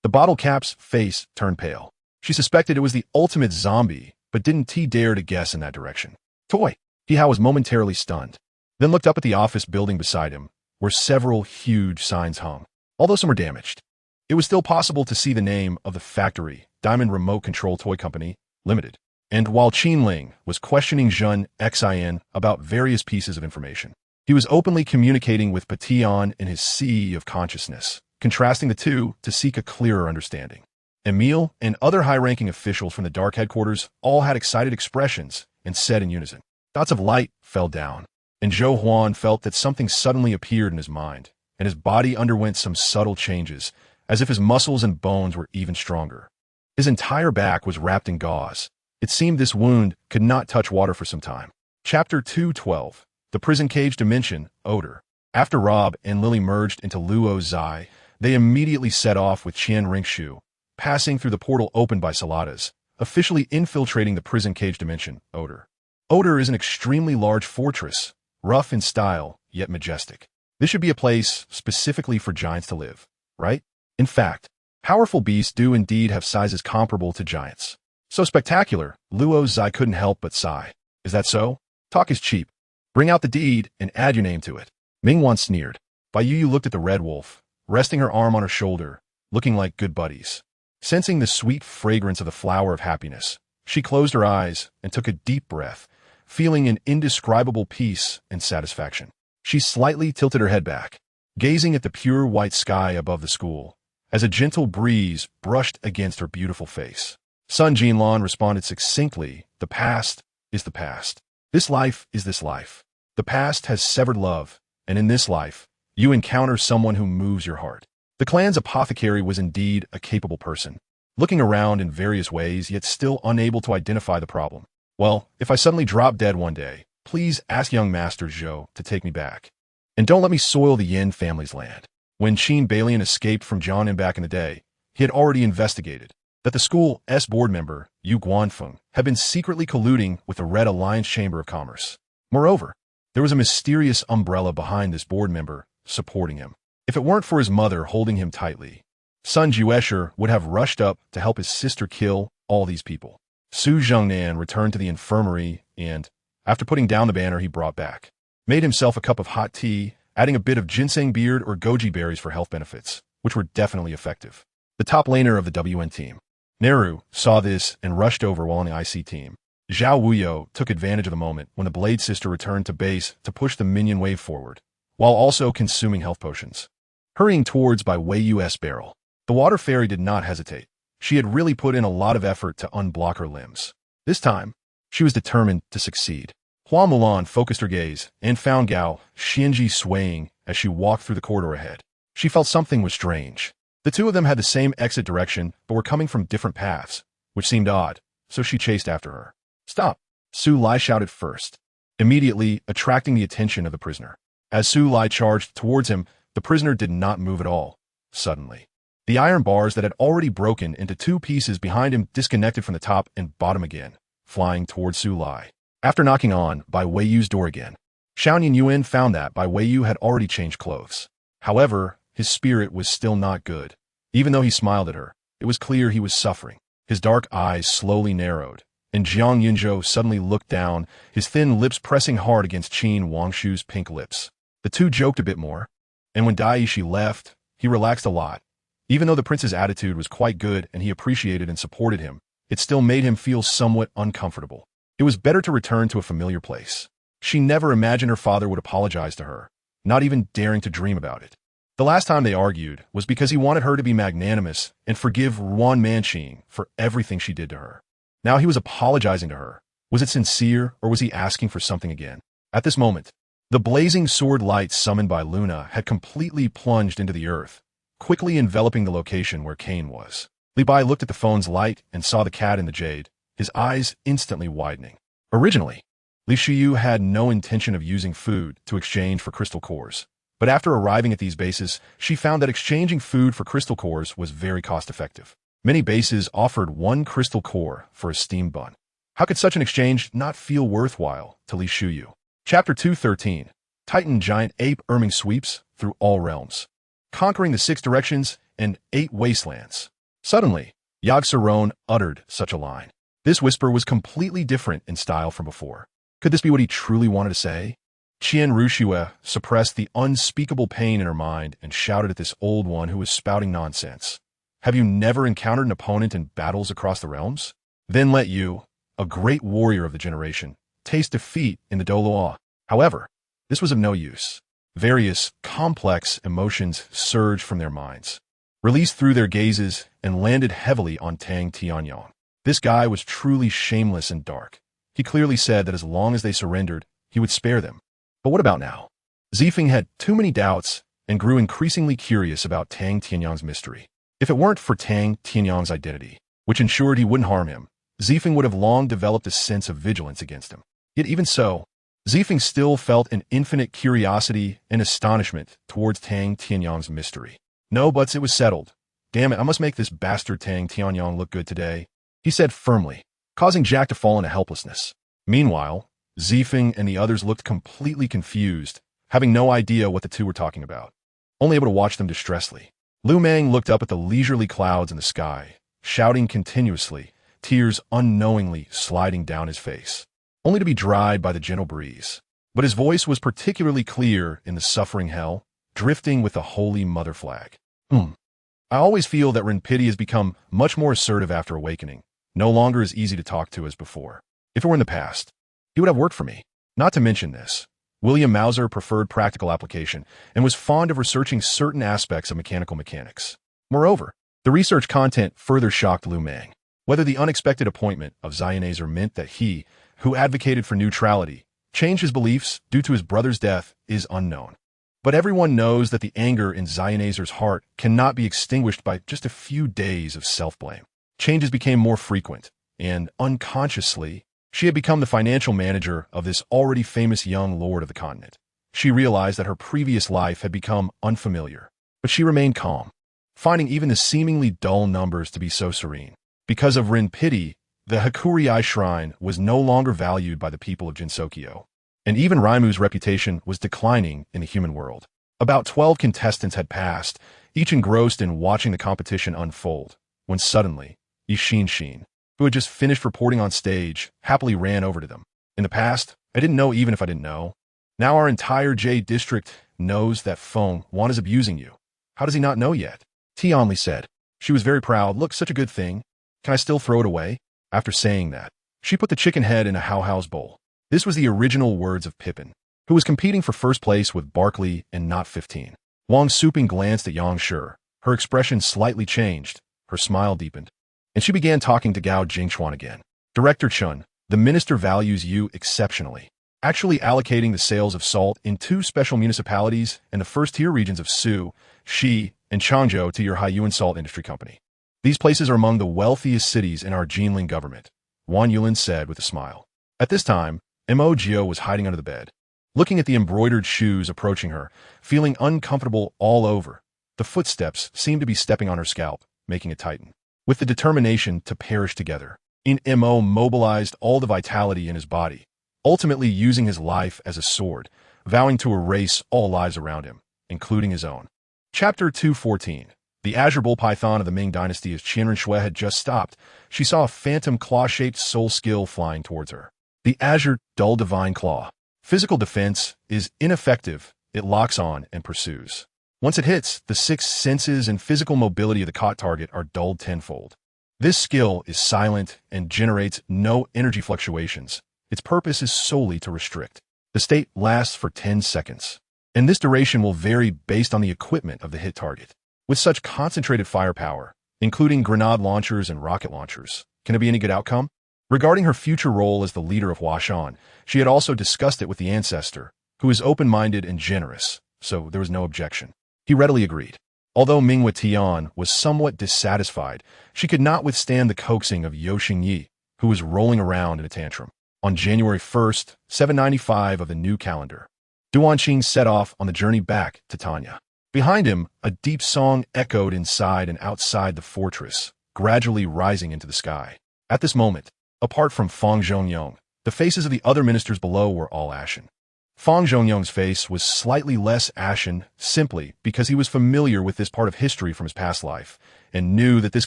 S1: The bottle cap's face turned pale. She suspected it was the ultimate zombie, but didn't dare to guess in that direction. Toy. Hao was momentarily stunned, then looked up at the office building beside him, where several huge signs hung. Although some were damaged, it was still possible to see the name of the factory, Diamond Remote Control Toy Company, Limited. And while Qin Ling was questioning Zhun Xin about various pieces of information, he was openly communicating with Patian in his sea of consciousness, contrasting the two to seek a clearer understanding. Emile and other high-ranking officials from the Dark Headquarters all had excited expressions and said in unison. Dots of light fell down, and Zhou Huan felt that something suddenly appeared in his mind, and his body underwent some subtle changes, as if his muscles and bones were even stronger. His entire back was wrapped in gauze. It seemed this wound could not touch water for some time. Chapter 212. The Prison Cage Dimension, Odor. After Rob and Lili merged into Luo Zai, they immediately set off with Qian Ringshu, passing through the portal opened by Saladas, officially infiltrating the Prison Cage Dimension, Odor. Odor is an extremely large fortress, rough in style, yet majestic. This should be a place specifically for giants to live, right? In fact, powerful beasts do indeed have sizes comparable to giants. So spectacular, Luo Zai couldn't help but sigh. Is that so? Talk is cheap. Bring out the deed and add your name to it. Ming once sneered. Bai Yu looked at the red wolf, resting her arm on her shoulder, looking like good buddies. Sensing the sweet fragrance of the flower of happiness, she closed her eyes and took a deep breath, feeling an indescribable peace and satisfaction. She slightly tilted her head back, gazing at the pure white sky above the school, as a gentle breeze brushed against her beautiful face. Sun Jinlan responded succinctly, the past is the past. This life is this life. The past has severed love, and in this life, you encounter someone who moves your heart. The clan's apothecary was indeed a capable person, looking around in various ways yet still unable to identify the problem. Well, if I suddenly drop dead one day, please ask young Master Zhou to take me back. And don't let me soil the Yin family's land. When Qin Balian escaped from Jianan back in the day, he had already investigated that the school's board member, Yu Guanfeng, had been secretly colluding with the Red Alliance Chamber of Commerce. Moreover, there was a mysterious umbrella behind this board member, supporting him. If it weren't for his mother holding him tightly, Sun Juesher would have rushed up to help his sister kill all these people. Su Zhongnan returned to the infirmary and, after putting down the banner he brought back, made himself a cup of hot tea, adding a bit of ginseng beard or goji berries for health benefits, which were definitely effective. The top laner of the WN team, Neru, saw this and rushed over while on the IC team. Zhao Wuyo took advantage of the moment when the Blade Sister returned to base to push the minion wave forward, while also consuming health potions. Hurrying towards by Wei Yu's barrel, the Water Fairy did not hesitate. She had really put in a lot of effort to unblock her limbs. This time, she was determined to succeed. Hua Mulan focused her gaze and found Gao Xianji swaying as she walked through the corridor ahead. She felt something was strange. The two of them had the same exit direction, but were coming from different paths, which seemed odd, so she chased after her. "Stop!" Su Lai shouted first, immediately attracting the attention of the prisoner. As Su Lai charged towards him, the prisoner did not move at all. Suddenly, the iron bars that had already broken into two pieces behind him disconnected from the top and bottom again, flying towards Su Lai. After knocking on Bai Weiyu's door again, Xiaoyan Yuan found that Bai Weiyu had already changed clothes. However, his spirit was still not good. Even though he smiled at her, it was clear he was suffering. His dark eyes slowly narrowed, and Jiang Yunzhou suddenly looked down, his thin lips pressing hard against Qin Wangshu's pink lips. The two joked a bit more, and when Daishi left, he relaxed a lot. Even though the prince's attitude was quite good and he appreciated and supported him, it still made him feel somewhat uncomfortable. It was better to return to a familiar place. She never imagined her father would apologize to her, not even daring to dream about it. The last time they argued was because he wanted her to be magnanimous and forgive Ruan Manqing for everything she did to her. Now he was apologizing to her. Was it sincere, or was he asking for something again? At this moment, the blazing sword light summoned by Luna had completely plunged into the earth, quickly enveloping the location where Cain was. Li Bai looked at the phone's light and saw the cat in the jade, his eyes instantly widening. Originally, Li Shiyu had no intention of using food to exchange for crystal cores. But after arriving at these bases, she found that exchanging food for crystal cores was very cost-effective. Many bases offered one crystal core for a steam bun. How could such an exchange not feel worthwhile to Li Shiyu? Chapter 213. Titan Giant Ape Erming sweeps through all realms, conquering the 6 directions and 8 wastelands. Suddenly, Yogg-Saron uttered such a line. This whisper was completely different in style from before. Could this be what he truly wanted to say? Qian Rushue suppressed the unspeakable pain in her mind and shouted at this old one who was spouting nonsense. Have you never encountered an opponent in battles across the realms? Then let you, a great warrior of the generation, taste defeat in the Douluo. However, this was of no use. Various, complex emotions surged from their minds, released through their gazes, and landed heavily on Tang Tianyong. This guy was truly shameless and dark. He clearly said that as long as they surrendered, he would spare them. But what about now? Zifeng had too many doubts and grew increasingly curious about Tang Tianyong's mystery. If it weren't for Tang Tianyong's identity, which ensured he wouldn't harm him, Zifeng would have long developed a sense of vigilance against him. Yet even so, Zifeng still felt an infinite curiosity and astonishment towards Tang Tianyong's mystery. No buts, it was settled. Damn it, I must make this bastard Tang Tianyong look good today, he said firmly, causing Jack to fall into helplessness. Meanwhile, Zifeng and the others looked completely confused, having no idea what the two were talking about, only able to watch them distressedly. Lu Meng looked up at the leisurely clouds in the sky, shouting continuously, tears unknowingly sliding down his face, only to be dried by the gentle breeze. But his voice was particularly clear in the suffering hell, drifting with the Holy Mother flag. I always feel that Renpidi has become much more assertive after awakening, no longer as easy to talk to as before. If it were in the past, he would have worked for me. Not to mention this, William Mauser preferred practical application and was fond of researching certain aspects of mechanical mechanics. Moreover, the research content further shocked Lu Meng. Whether the unexpected appointment of Zionazer meant that he, who advocated for neutrality, changed his beliefs due to his brother's death is unknown. But everyone knows that the anger in Zionazer's heart cannot be extinguished by just a few days of self-blame. Changes became more frequent, and unconsciously, she had become the financial manager of this already famous young lord of the continent. She realized that her previous life had become unfamiliar, but she remained calm, finding even the seemingly dull numbers to be so serene. Because of Renpidi, the Hakurii Shrine was no longer valued by the people of Jinsokyo, and even Raimu's reputation was declining in the human world. About 12 contestants had passed, each engrossed in watching the competition unfold, when suddenly, Yixin, who had just finished reporting on stage, happily ran over to them. In the past, I didn't know even if I didn't know. Now our entire Jade district knows that Feng Wan is abusing you. How does he not know yet? Tianli said. She was very proud. Look, such a good thing. Can I still throw it away? After saying that, she put the chicken head in a Hao-Hao's bowl. This was the original words of Pippin, who was competing for first place with Barkley and not 15. Wang Suping glanced at Yang Shi. Her expression slightly changed. Her smile deepened. and she began talking to Gao Jingchuan again. Director Chun, the minister values you exceptionally. Actually allocating the sales of salt in 2 special municipalities and the first-tier regions of Su, Shi, and Changzhou to your Haiyuan Salt Industry Company. These places are among the wealthiest cities in our Jinling government, Wan Yulin said with a smile. At this time, Mo Jio was hiding under the bed, looking at the embroidered shoes approaching her, feeling uncomfortable all over. The footsteps seemed to be stepping on her scalp, making it tighten. With the determination to perish together, Mo mobilized all the vitality in his body, ultimately using his life as a sword, vowing to erase all lives around him, including his own. Chapter 214. The Azure Bull Python of the Ming Dynasty. As Qianren Shui had just stopped, she saw a phantom claw-shaped soul skill flying towards her. The Azure Dull Divine Claw. Physical defense is ineffective. It locks on and pursues. Once it hits, the 6 senses and physical mobility of the caught target are dulled tenfold. This skill is silent and generates no energy fluctuations. Its purpose is solely to restrict. The state lasts for 10 seconds, and this duration will vary based on the equipment of the hit target. With such concentrated firepower, including grenade launchers and rocket launchers, can it be any good outcome? Regarding her future role as the leader of Huashan, she had also discussed it with the ancestor, who is open-minded and generous, so there was no objection. He readily agreed. Although Minghua Tian was somewhat dissatisfied, she could not withstand the coaxing of Yo Xingyi, who was rolling around in a tantrum. On January 1st, 795 of the new calendar, Duanqing set off on the journey back to Tanya. Behind him, a deep song echoed inside and outside the fortress, gradually rising into the sky. At this moment, apart from Fang Zhongyong, the faces of the other ministers below were all ashen. Fang Zhongyong's face was slightly less ashen simply because he was familiar with this part of history from his past life and knew that this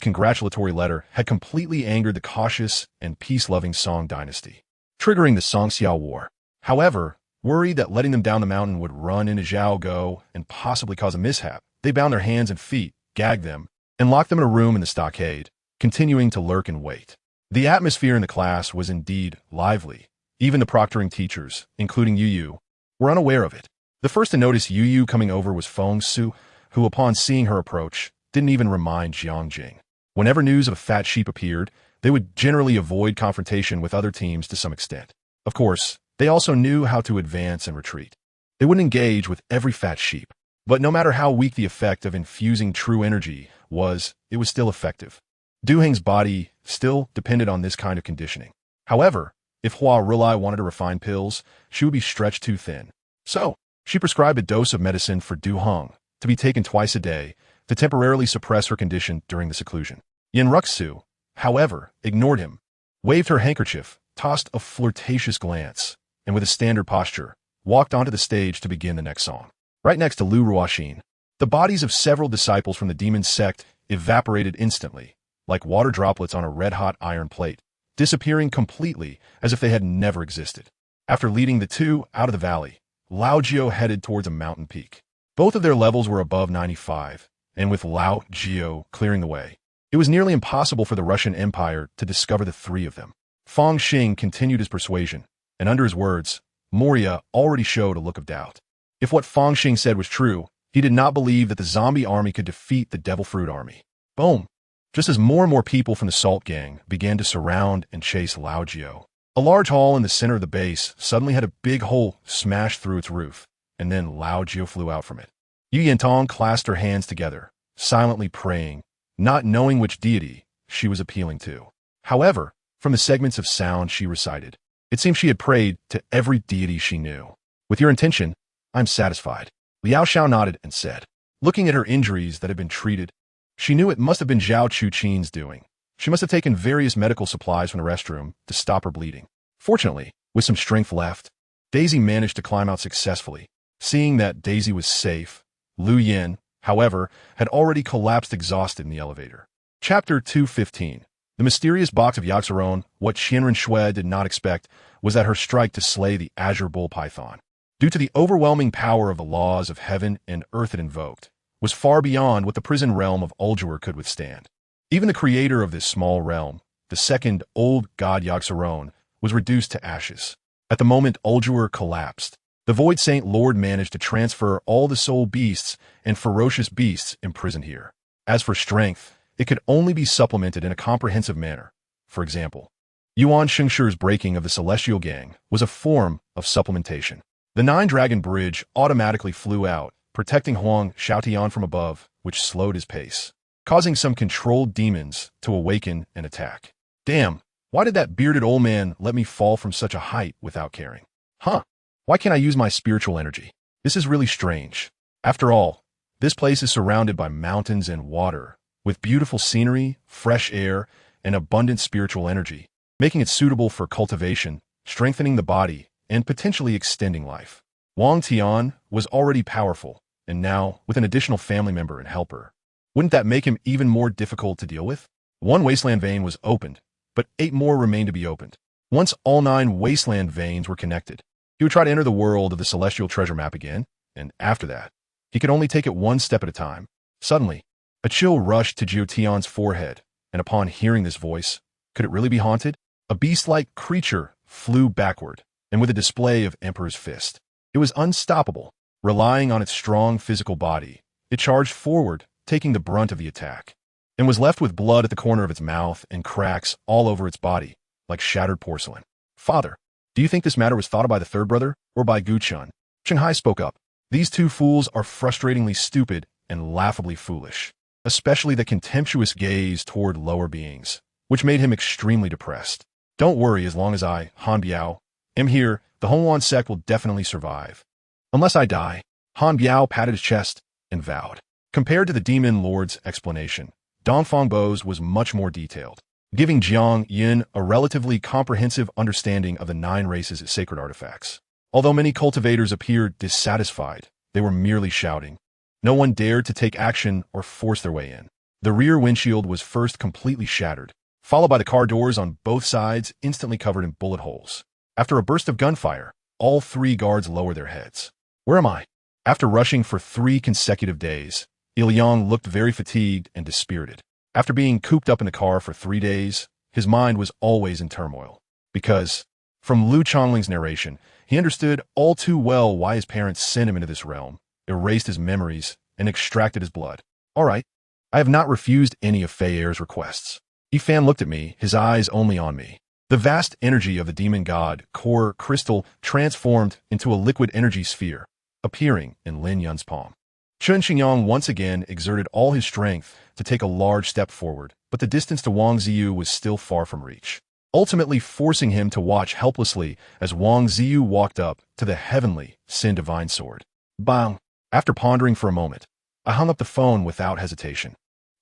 S1: congratulatory letter had completely angered the cautious and peace-loving Song dynasty, triggering the Song-Xiao War. However, worried that letting them down the mountain would run into Xiao Go and possibly cause a mishap, they bound their hands and feet, gagged them, and locked them in a room in the stockade, continuing to lurk and wait. The atmosphere in the class was indeed lively. Even the proctoring teachers, including Yu Yu, were unaware of it. The first to notice Yu Yu coming over was Feng Su, who upon seeing her approach, didn't even remind Jiang Jing. Whenever news of a fat sheep appeared, they would generally avoid confrontation with other teams to some extent. Of course, they also knew how to advance and retreat. They wouldn't engage with every fat sheep. But no matter how weak the effect of infusing true energy was, it was still effective. Du Heng's body still depended on this kind of conditioning. However, if Hua Rilai wanted to refine pills, she would be stretched too thin. So, she prescribed a dose of medicine for Du Heng to be taken twice a day to temporarily suppress her condition during the seclusion. Yin Ruxu, however, ignored him, waved her handkerchief, tossed a flirtatious glance, and with a standard posture, walked onto the stage to begin the next song. Right next to Lu Ruoxin, the bodies of several disciples from the demon sect evaporated instantly, like water droplets on a red-hot iron plate, disappearing completely as if they had never existed. After leading the two out of the valley, Lao Jio headed towards a mountain peak. Both of their levels were above 95, and with Lao Jio clearing the way, it was nearly impossible for the Russian Empire to discover the 3 of them. Fang Xing continued his persuasion, and under his words, Moria already showed a look of doubt. If what Fang Xing said was true, he did not believe that the zombie army could defeat the Devil Fruit army. Boom! Just as more and more people from the Salt Gang began to surround and chase Lao Jio, a large hall in the center of the base suddenly had a big hole smashed through its roof, and then Lao Jio flew out from it. Yu Yintong clasped her hands together, silently praying, not knowing which deity she was appealing to. However, from the segments of sound she recited, it seemed she had prayed to every deity she knew. With your intention, I'm satisfied. Liao Xiao nodded and said, looking at her injuries that had been treated, she knew it must have been Zhao Chuqin's doing. She must have taken various medical supplies from the restroom to stop her bleeding. Fortunately, with some strength left, Daisy managed to climb out successfully. Seeing that Daisy was safe, Lu Yin, however, had already collapsed exhausted in the elevator. Chapter 215. The mysterious box of Yaxeron. What Qianren Shui did not expect was that her strike to slay the Azure Bull Python, due to the overwhelming power of the laws of heaven and earth it invoked, was far beyond what the prison realm of Ulduar could withstand. Even the creator of this small realm, the second old god Yaxeron, was reduced to ashes. At the moment Ulduar collapsed, the Void Saint Lord managed to transfer all the soul beasts and ferocious beasts imprisoned here. As for strength, it could only be supplemented in a comprehensive manner. For example, Yuan Shingshi's breaking of the Celestial Gang was a form of supplementation. The Nine-Dragon Bridge automatically flew out, protecting Huang Xiaotian from above, which slowed his pace, causing some controlled demons to awaken and attack. Damn, why did that bearded old man let me fall from such a height without caring? Huh, why can't I use my spiritual energy? This is really strange. After all, this place is surrounded by mountains and water, with beautiful scenery, fresh air, and abundant spiritual energy, making it suitable for cultivation, strengthening the body, and potentially extending life. Wang Tian was already powerful, and now, with an additional family member and helper, wouldn't that make him even more difficult to deal with? One wasteland vein was opened, but 8 more remained to be opened. Once all 9 wasteland veins were connected, he would try to enter the world of the celestial treasure map again, and after that, he could only take it one step at a time. Suddenly, a chill rushed to Jiu Tian's forehead, and upon hearing this voice, could it really be haunted? A beast-like creature flew backward, and with a display of Emperor's Fist. It was unstoppable. Relying on its strong physical body, it charged forward, taking the brunt of the attack, and was left with blood at the corner of its mouth and cracks all over its body, like shattered porcelain. Father, do you think this matter was thought of by the third brother, or by Guchun? Shanghai spoke up. These 2 fools are frustratingly stupid and laughably foolish, especially the contemptuous gaze toward lower beings, which made him extremely depressed. Don't worry, as long as I, Han Biao, am here, the Hongyuan sect will definitely survive. Unless I die. Han Biao patted his chest and vowed. Compared to the demon lord's explanation, Dongfang Bo's was much more detailed, giving Jiang Yin a relatively comprehensive understanding of the 9 races' sacred artifacts. Although many cultivators appeared dissatisfied, they were merely shouting. No one dared to take action or force their way in. The rear windshield was first completely shattered, followed by the car doors on both sides instantly covered in bullet holes. After a burst of gunfire, all 3 guards lowered their heads. Where am I? After rushing for 3 consecutive days, Ilyang looked very fatigued and dispirited. After being cooped up in the car for 3 days, his mind was always in turmoil. Because, from Lu Chongling's narration, he understood all too well why his parents sent him into this realm, erased his memories, and extracted his blood. All right, I have not refused any of Fei Er's requests. Yifan looked at me, his eyes only on me. The vast energy of the demon god, core crystal, transformed into a liquid energy sphere, appearing in Lin Yun's palm. Chenxiang once again exerted all his strength to take a large step forward, but the distance to Wang Ziyu was still far from reach, ultimately forcing him to watch helplessly as Wang Ziyu walked up to the heavenly Sin Divine Sword. Bang! After pondering for a moment, I hung up the phone without hesitation.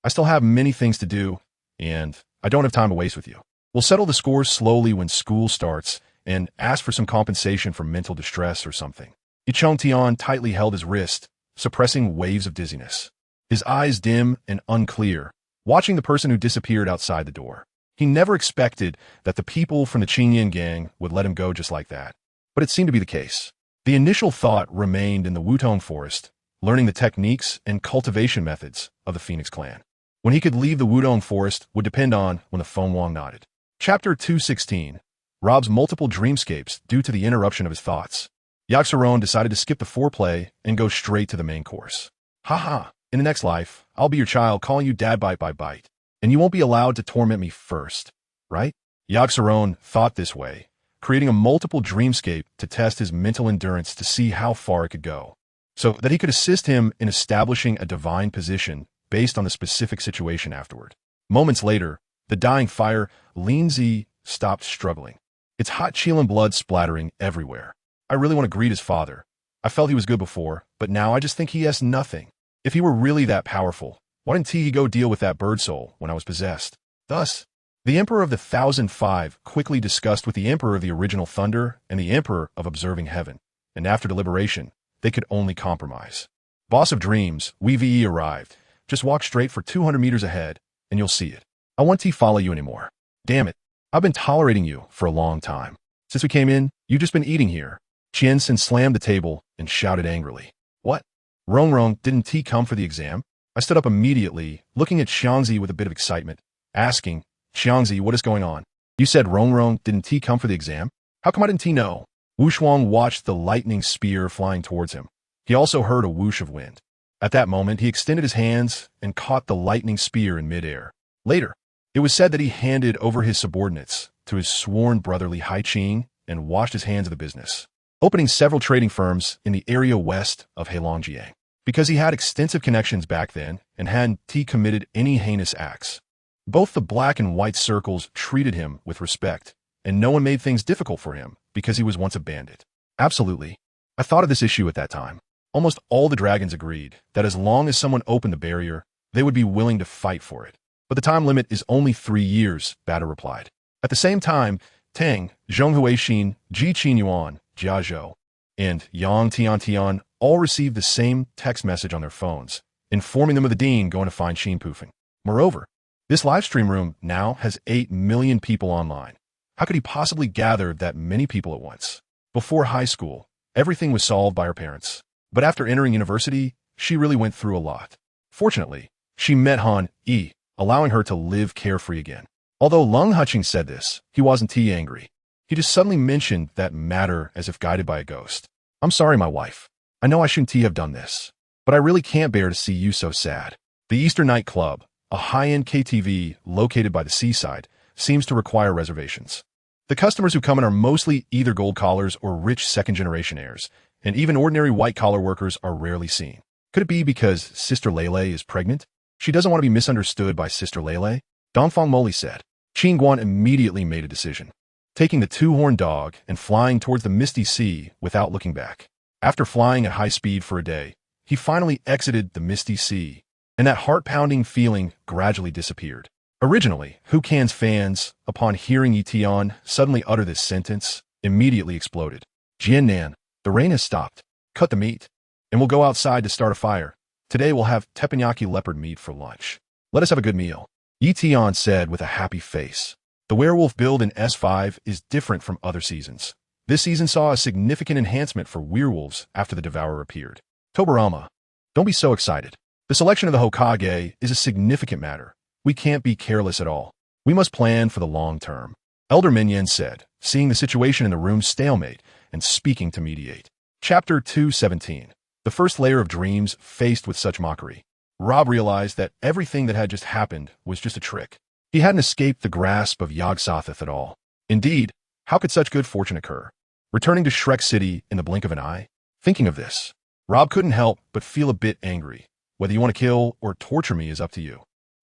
S1: I still have many things to do, and I don't have time to waste with you. We'll settle the scores slowly when school starts and ask for some compensation for mental distress or something. Yicheng Tian tightly held his wrist, suppressing waves of dizziness. His eyes dim and unclear, watching the person who disappeared outside the door. He never expected that the people from the Qingyan gang would let him go just like that, but it seemed to be the case. The initial thought remained in the Wutong Forest, learning the techniques and cultivation methods of the Phoenix clan. When he could leave the Wudong Forest would depend on when the phone Wang nodded. Chapter 216. Rob's multiple dreamscapes due to the interruption of his thoughts. Yaxaron decided to skip the foreplay and go straight to the main course. Haha, in the next life, I'll be your child calling you dad bite by bite, and you won't be allowed to torment me first, right? Yaxaron thought this way, creating a multiple dreamscape to test his mental endurance to see how far it could go, so that he could assist him in establishing a divine position based on the specific situation afterward. Moments later, the dying fire, Lin Zi stopped struggling, its hot Qilin blood splattering everywhere. I really want to greet his father. I felt he was good before, but now I just think he has nothing. If he were really that powerful, why didn't he go deal with that bird soul when I was possessed? Thus, the Emperor of the 1005 quickly discussed with the Emperor of the original Thunder and the Emperor of Observing Heaven, and after deliberation, they could only compromise. Boss of Dreams, WeVe arrived. Just walk straight for 200 meters ahead, and you'll see it. I won't follow you anymore. Damn it, I've been tolerating you for a long time. Since we came in, you've just been eating here. Qianxin slammed the table and shouted angrily. What? Rongrong, didn't he come for the exam? I stood up immediately, looking at Xiangzi with a bit of excitement, asking, Xiangzi, what is going on? You said Rongrong, didn't he come for the exam? How come I didn't know? Wu Shuang watched the lightning spear flying towards him. He also heard a whoosh of wind. At that moment, he extended his hands and caught the lightning spear in midair. Later, it was said that he handed over his subordinates to his sworn brotherly Haiqing and washed his hands of the business, opening several trading firms in the area west of Heilongjiang. Because he had extensive connections back then and hadn't committed any heinous acts. Both the black and white circles treated him with respect, and no one made things difficult for him because he was once a bandit. Absolutely. I thought of this issue at that time. Almost all the dragons agreed that as long as someone opened the barrier, they would be willing to fight for it. But the time limit is only 3 years, Bada replied. At the same time, Tang, Zhonghuixin, Ji Qinyuan, Jiazhou, and Yang Tiantian all received the same text message on their phones, informing them of the dean going to find Xin Pufeng. Moreover, this livestream room now has 8 million people online. How could he possibly gather that many people at once? Before high school, everything was solved by her parents. But after entering university, she really went through a lot. Fortunately, she met Han Yi, allowing her to live carefree again. Although Lung Huqing said this, he wasn't too angry. He just suddenly mentioned that matter as if guided by a ghost. I'm sorry, my wife. I know I shouldn't have done this, but I really can't bear to see you so sad. The Eastern Night Club, a high-end KTV located by the seaside, seems to require reservations. The customers who come in are mostly either gold collars or rich second-generation heirs, and even ordinary white-collar workers are rarely seen. Could it be because Sister Lele is pregnant? She doesn't want to be misunderstood by Sister Lele? Dongfang Moli said. Qin Guan immediately made a decision, taking the two-horned dog and flying towards the misty sea without looking back. After flying at high speed for a day, he finally exited the misty sea, and that heart-pounding feeling gradually disappeared. Originally, Hukan's fans, upon hearing Yitian suddenly utter this sentence, immediately exploded. Jiannan, the rain has stopped. Cut the meat, and we'll go outside to start a fire. Today we'll have teppanyaki leopard meat for lunch. Let us have a good meal, Yitian said with a happy face. The werewolf build in S5 is different from other seasons. This season saw a significant enhancement for werewolves after the Devourer appeared. Tobarama, don't be so excited. The selection of the Hokage is a significant matter. We can't be careless at all. We must plan for the long term, Elder Minyan said, seeing the situation in the room stalemate and speaking to mediate. Chapter 217. The first layer of dreams faced with such mockery. Rob realized that everything that had just happened was just a trick. He hadn't escaped the grasp of Yog-Sothoth at all. Indeed, how could such good fortune occur? Returning to Shrek City in the blink of an eye? Thinking of this, Rob couldn't help but feel a bit angry. Whether you want to kill or torture me is up to you.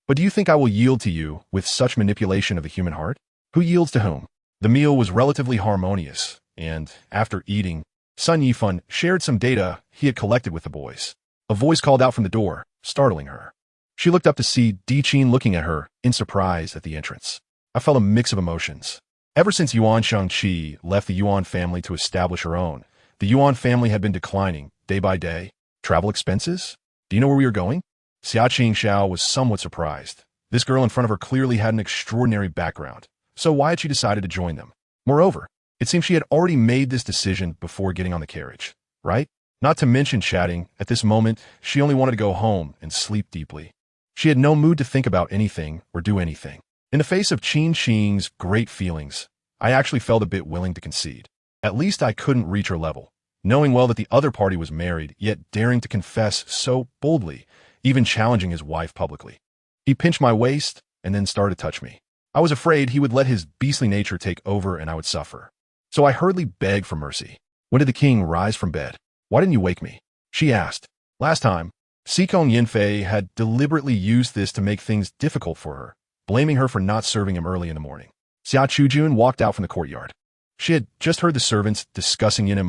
S1: But do you think I will yield to you with such manipulation of the human heart? Who yields to whom? The meal was relatively harmonious, and after eating, Sun Yifan shared some data he had collected with the boys. A voice called out from the door, startling her. She looked up to see Di Qin looking at her in surprise at the entrance. I felt a mix of emotions. Ever since Yuan Shangqi left the Yuan family to establish her own, the Yuan family had been declining day by day. Travel expenses? Do you know where we are going? Xiao was somewhat surprised. This girl in front of her clearly had an extraordinary background, so why had she decided to join them? Moreover, it seemed she had already made this decision before getting on the carriage, right? Not to mention chatting, at this moment, she only wanted to go home and sleep deeply. She had no mood to think about anything or do anything. In the face of Qin Xing's great feelings, I actually felt a bit willing to concede. At least I couldn't reach her level, knowing well that the other party was married, yet daring to confess so boldly, even challenging his wife publicly. He pinched my waist and then started to touch me. I was afraid he would let his beastly nature take over and I would suffer. So I hurriedly begged for mercy. When did the king rise from bed? Why didn't you wake me? She asked. Last time, Sikong Yinfei had deliberately used this to make things difficult for her, blaming her for not serving him early in the morning. Xia Chujun walked out from the courtyard. She had just heard the servants discussing Yin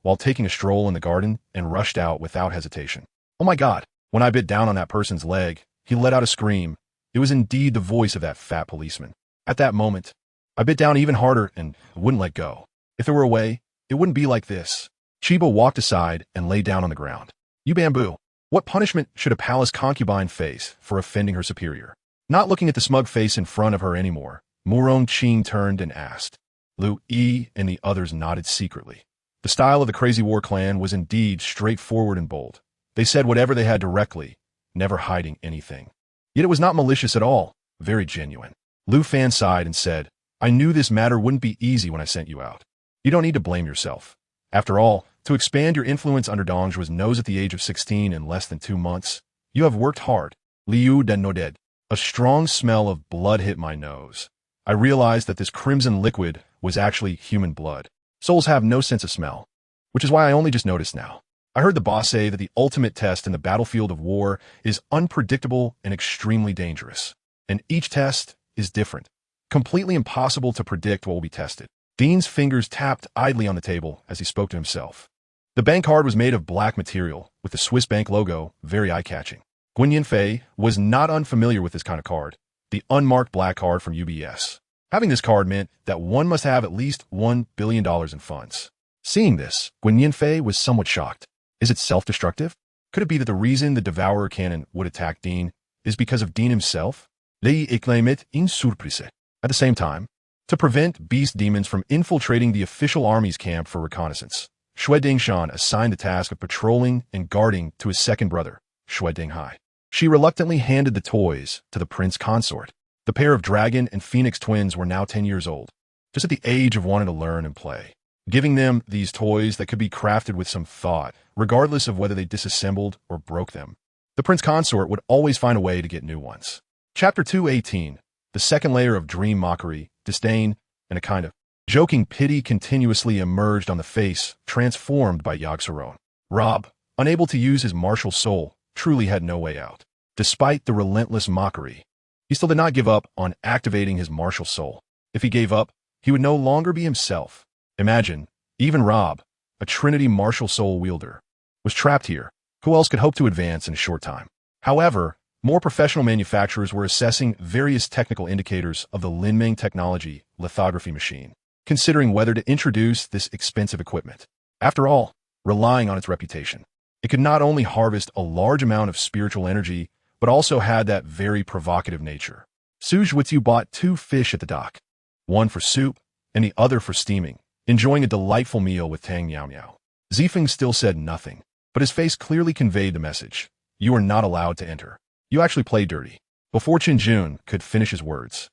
S1: while taking a stroll in the garden and rushed out without hesitation. Oh my God, when I bit down on that person's leg, he let out a scream. It was indeed the voice of that fat policeman. At that moment, I bit down even harder and wouldn't let go. If there were a way, it wouldn't be like this. Chiba walked aside and lay down on the ground. You bamboo. What punishment should a palace concubine face for offending her superior? Not looking at the smug face in front of her anymore, Murong Qing turned and asked. Lu Yi and the others nodded secretly. The style of the Crazy War clan was indeed straightforward and bold. They said whatever they had directly, never hiding anything. Yet it was not malicious at all, very genuine. Lu Fan sighed and said, I knew this matter wouldn't be easy when I sent you out. You don't need to blame yourself. After all, to expand your influence under Dongzhu's nose at the age of 16 in less than 2 months, you have worked hard. Liu den noded. A strong smell of blood hit my nose. I realized that this crimson liquid was actually human blood. Souls have no sense of smell, which is why I only just noticed now. I heard the boss say that the ultimate test in the battlefield of war is unpredictable and extremely dangerous. And each test is different. Completely impossible to predict what will be tested. Dean's fingers tapped idly on the table as he spoke to himself. The bank card was made of black material, with the Swiss bank logo, very eye-catching. Guan Yinfei was not unfamiliar with this kind of card, the unmarked black card from UBS. Having this card meant that one must have at least $1 billion in funds. Seeing this, Guan Yinfei was somewhat shocked. Is it self-destructive? Could it be that the reason the Devourer cannon would attack Dean is because of Dean himself? Lei éclaimait une surprise. At the same time, to prevent beast demons from infiltrating the official army's camp for reconnaissance, Xue Dingshan assigned the task of patrolling and guarding to his second brother, Xue Dinghai. She reluctantly handed the toys to the prince consort. The pair of dragon and phoenix twins were now 10 years old, just at the age of wanting to learn and play. Giving them these toys that could be crafted with some thought, regardless of whether they disassembled or broke them, the prince consort would always find a way to get new ones. Chapter 218. The second layer of dream mockery, disdain, and a kind of joking pity continuously emerged on the face, transformed by Yogg-Saron. Rob, unable to use his martial soul, truly had no way out. Despite the relentless mockery, he still did not give up on activating his martial soul. If he gave up, he would no longer be himself. Imagine, even Rob, a Trinity martial soul wielder, was trapped here. Who else could hope to advance in a short time? However, more professional manufacturers were assessing various technical indicators of the Linmeng technology lithography machine, considering whether to introduce this expensive equipment. After all, relying on its reputation, it could not only harvest a large amount of spiritual energy, but also had that very provocative nature. Su Zhuitu bought 2 fish at the dock, one for soup and the other for steaming, enjoying a delightful meal with Tang Miao Miao. Zifeng still said nothing, but his face clearly conveyed the message. You are not allowed to enter. You actually play dirty. Before Chenxiang could finish his words,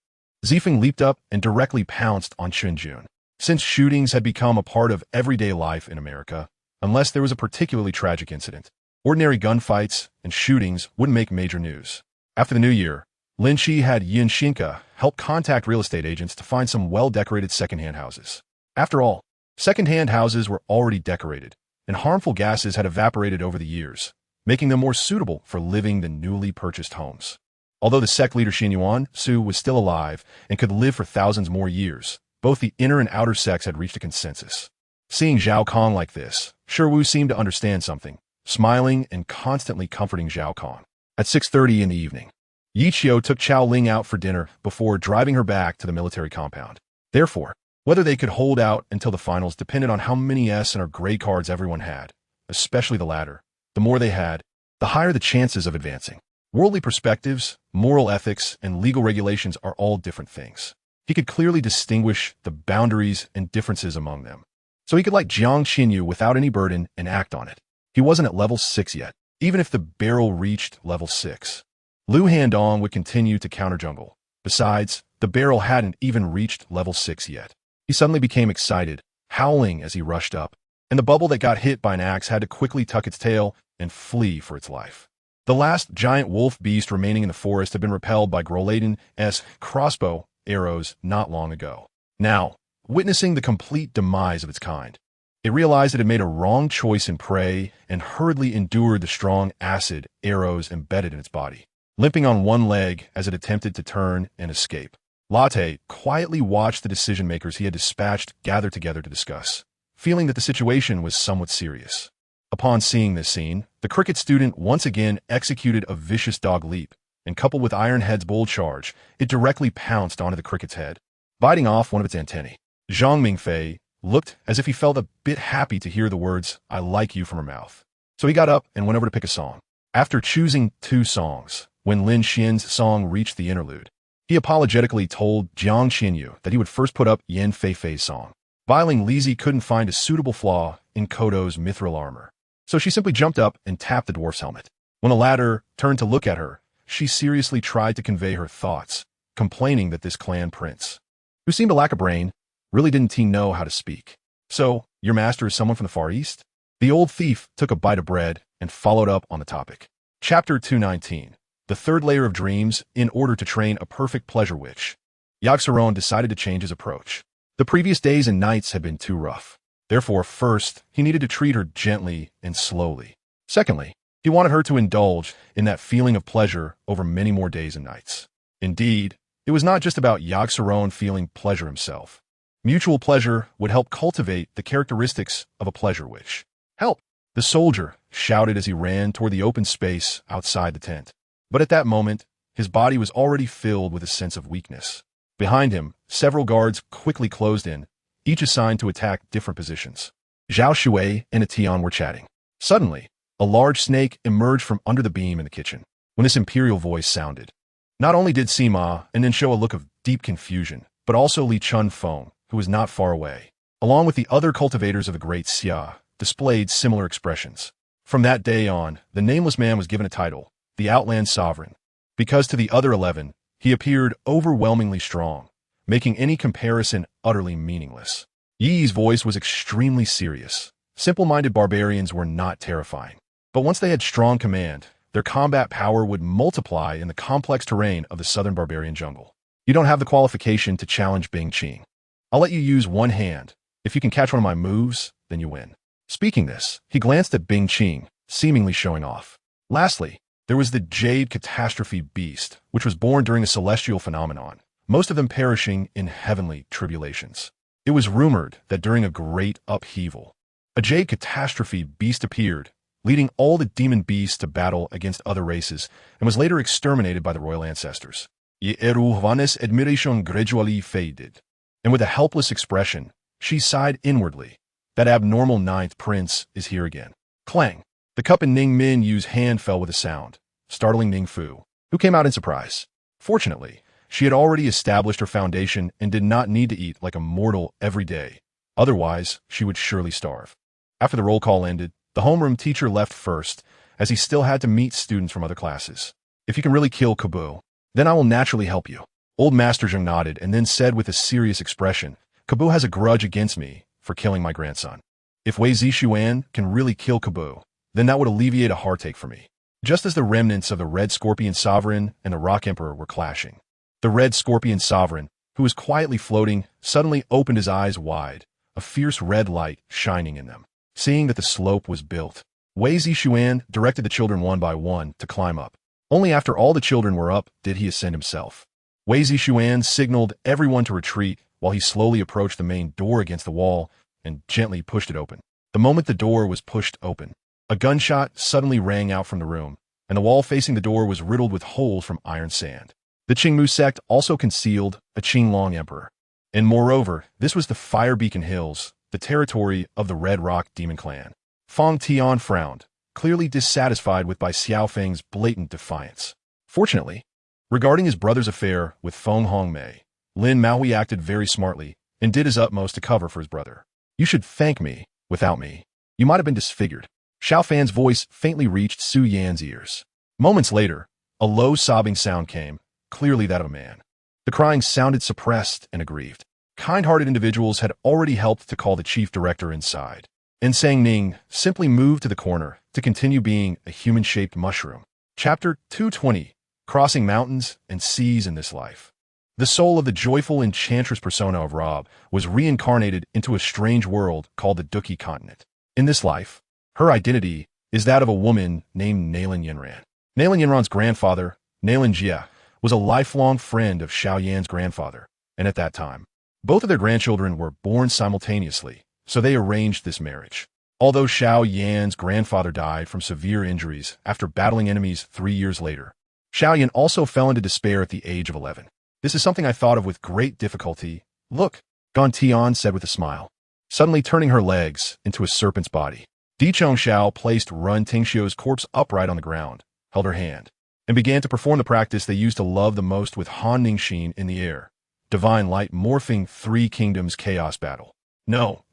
S1: Zifeng leaped up and directly pounced on Chenxiang. Since shootings had become a part of everyday life in America, unless there was a particularly tragic incident, ordinary gunfights and shootings wouldn't make major news. After the new year, Lin Shi had Yin Xinka help contact real estate agents to find some well-decorated second-hand houses. After all, second-hand houses were already decorated, and harmful gases had evaporated over the years, making them more suitable for living than newly purchased homes. Although the sect leader Xin Yuan Su was still alive and could live for thousands more years, both the inner and outer sects had reached a consensus. Seeing Zhao Kong like this, Shiwu seemed to understand something, smiling and constantly comforting Zhao Kong. At 6:30 in the evening, Yi Qiu took Chao Ling out for dinner before driving her back to the military compound. Therefore, whether they could hold out until the finals depended on how many S and or grade cards everyone had, especially the latter. The more they had, the higher the chances of advancing. Worldly perspectives, moral ethics, and legal regulations are all different things. He could clearly distinguish the boundaries and differences among them. So he could like Jiang Xinyu without any burden and act on it. He wasn't at level 6 yet, even if the barrel reached level 6. Lu Handong would continue to counter jungle. Besides, the barrel hadn't even reached level 6 yet. He suddenly became excited, howling as he rushed up, and the bubble that got hit by an axe had to quickly tuck its tail and flee for its life. The last giant wolf beast remaining in the forest had been repelled by Groladen's crossbow arrows not long ago. Now, witnessing the complete demise of its kind, it realized it had made a wrong choice in prey and hurriedly endured the strong acid arrows embedded in its body, limping on one leg as it attempted to turn and escape. Latte quietly watched the decision-makers he had dispatched gather together to discuss, feeling that the situation was somewhat serious. Upon seeing this scene, the cricket student once again executed a vicious dog leap, and coupled with Ironhead's bold charge, it directly pounced onto the cricket's head, biting off one of its antennae. Zhang Mingfei looked as if he felt a bit happy to hear the words, "I like you," from her mouth. So he got up and went over to pick a song. After choosing 2 songs, when Lin Xian's song reached the interlude, he apologetically told Jiang Xinyu that he would first put up Yan Feifei's song. Viling Lizzie couldn't find a suitable flaw in Kodo's mithril armor, so she simply jumped up and tapped the dwarf's helmet. When the latter turned to look at her, she seriously tried to convey her thoughts, complaining that this clan prince, who seemed to lack a brain, really didn't know how to speak. So, Your master is someone from the Far East? The old thief took a bite of bread and followed up on the topic. Chapter 219. The third layer of dreams in order to train a perfect pleasure witch. Yogg-Saron decided to change his approach. The previous days and nights had been too rough. Therefore, first, he needed to treat her gently and slowly. Secondly, he wanted her to indulge in that feeling of pleasure over many more days and nights. Indeed, it was not just about Yogg-Saron feeling pleasure himself. Mutual pleasure would help cultivate the characteristics of a pleasure witch. Help! The soldier shouted as he ran toward the open space outside the tent. But at that moment, his body was already filled with a sense of weakness. Behind him, several guards quickly closed in, each assigned to attack different positions. Zhao Shui and Atian were chatting. Suddenly, a large snake emerged from under the beam in the kitchen. When this imperial voice sounded, not only did Sima and then show a look of deep confusion, but also Li Chunfeng, who was not far away, along with the other cultivators of the great Xia, displayed similar expressions. From that day on, the nameless man was given a title, the Outland Sovereign, because to the other 11, he appeared overwhelmingly strong, making any comparison utterly meaningless. Yi's voice was extremely serious. Simple-minded barbarians were not terrifying. But once they had strong command, their combat power would multiply in the complex terrain of the southern barbarian jungle. You don't have the qualification to challenge Bing Qing. I'll let you use one hand. If you can catch one of my moves, then you win. Speaking this, he glanced at Bing Qing, seemingly showing off. Lastly, there was the Jade catastrophe beast, which was born during a celestial phenomenon, most of them perishing in heavenly tribulations. It was rumored that during a great upheaval, a Jade catastrophe beast appeared, leading all the demon beasts to battle against other races, and was later exterminated by the royal ancestors. Yeruhvanes' admiration gradually faded, and with a helpless expression, she sighed inwardly. That abnormal ninth prince is here again. Clang! The cup in Ning Min Yu's hand fell with a sound, startling Ning Fu, who came out in surprise. Fortunately, she had already established her foundation and did not need to eat like a mortal every day. Otherwise, she would surely starve. After the roll call ended, the homeroom teacher left first, as he still had to meet students from other classes. If you can really kill Kabu, then I will naturally help you. Old Master Zheng nodded and then said with a serious expression, Kabu has a grudge against me for killing my grandson. If Wei Zixuan can really kill Kabu, then that would alleviate a heartache for me. Just as the remnants of the Red Scorpion Sovereign and the Rock Emperor were clashing, the Red Scorpion Sovereign, who was quietly floating, suddenly opened his eyes wide, a fierce red light shining in them. Seeing that the slope was built, Wei Zixuan directed the children one by one to climb up. Only after all the children were up did he ascend himself. Wei Zixuan signaled everyone to retreat while he slowly approached the main door against the wall and gently pushed it open. The moment the door was pushed open, a gunshot suddenly rang out from the room, and the wall facing the door was riddled with holes from iron sand. The Qingmu sect also concealed a Qinglong emperor. And moreover, this was the Fire Beacon Hills, the territory of the Red Rock Demon Clan. Fang Tian frowned, clearly dissatisfied with Bai Xiaofeng's blatant defiance. Fortunately, regarding his brother's affair with Feng Hongmei, Lin Maui acted very smartly and did his utmost to cover for his brother. You should thank me. Without me, you might have been disfigured. Xiao Fan's voice faintly reached Su Yan's ears. Moments later, a low sobbing sound came, clearly that of a man. The crying sounded suppressed and aggrieved. Kind-hearted individuals had already helped to call the chief director inside. And Sang Ning simply moved to the corner to continue being a human-shaped mushroom. Chapter 220. Crossing Mountains and Seas in This Life. The soul of the joyful enchantress persona of Rob was reincarnated into a strange world called the Duki continent. In this life, her identity is that of a woman named Nalan Yinran. Nalan Yinran's grandfather, Nalan Jia, was a lifelong friend of Xiao Yan's grandfather, and at that time, both of their grandchildren were born simultaneously, so they arranged this marriage. Although Xiao Yan's grandfather died from severe injuries after battling enemies 3 years later, Xiao Yan also fell into despair at the age of 11. This is something I thought of with great difficulty. Look, Gan Tian said with a smile, suddenly turning her legs into a serpent's body. Di Chongxiao placed Run Tingxiu's corpse upright on the ground, held her hand, and began to perform the practice they used to love the most with Han Ningxin in the air, divine light morphing 3 kingdoms chaos battle. No,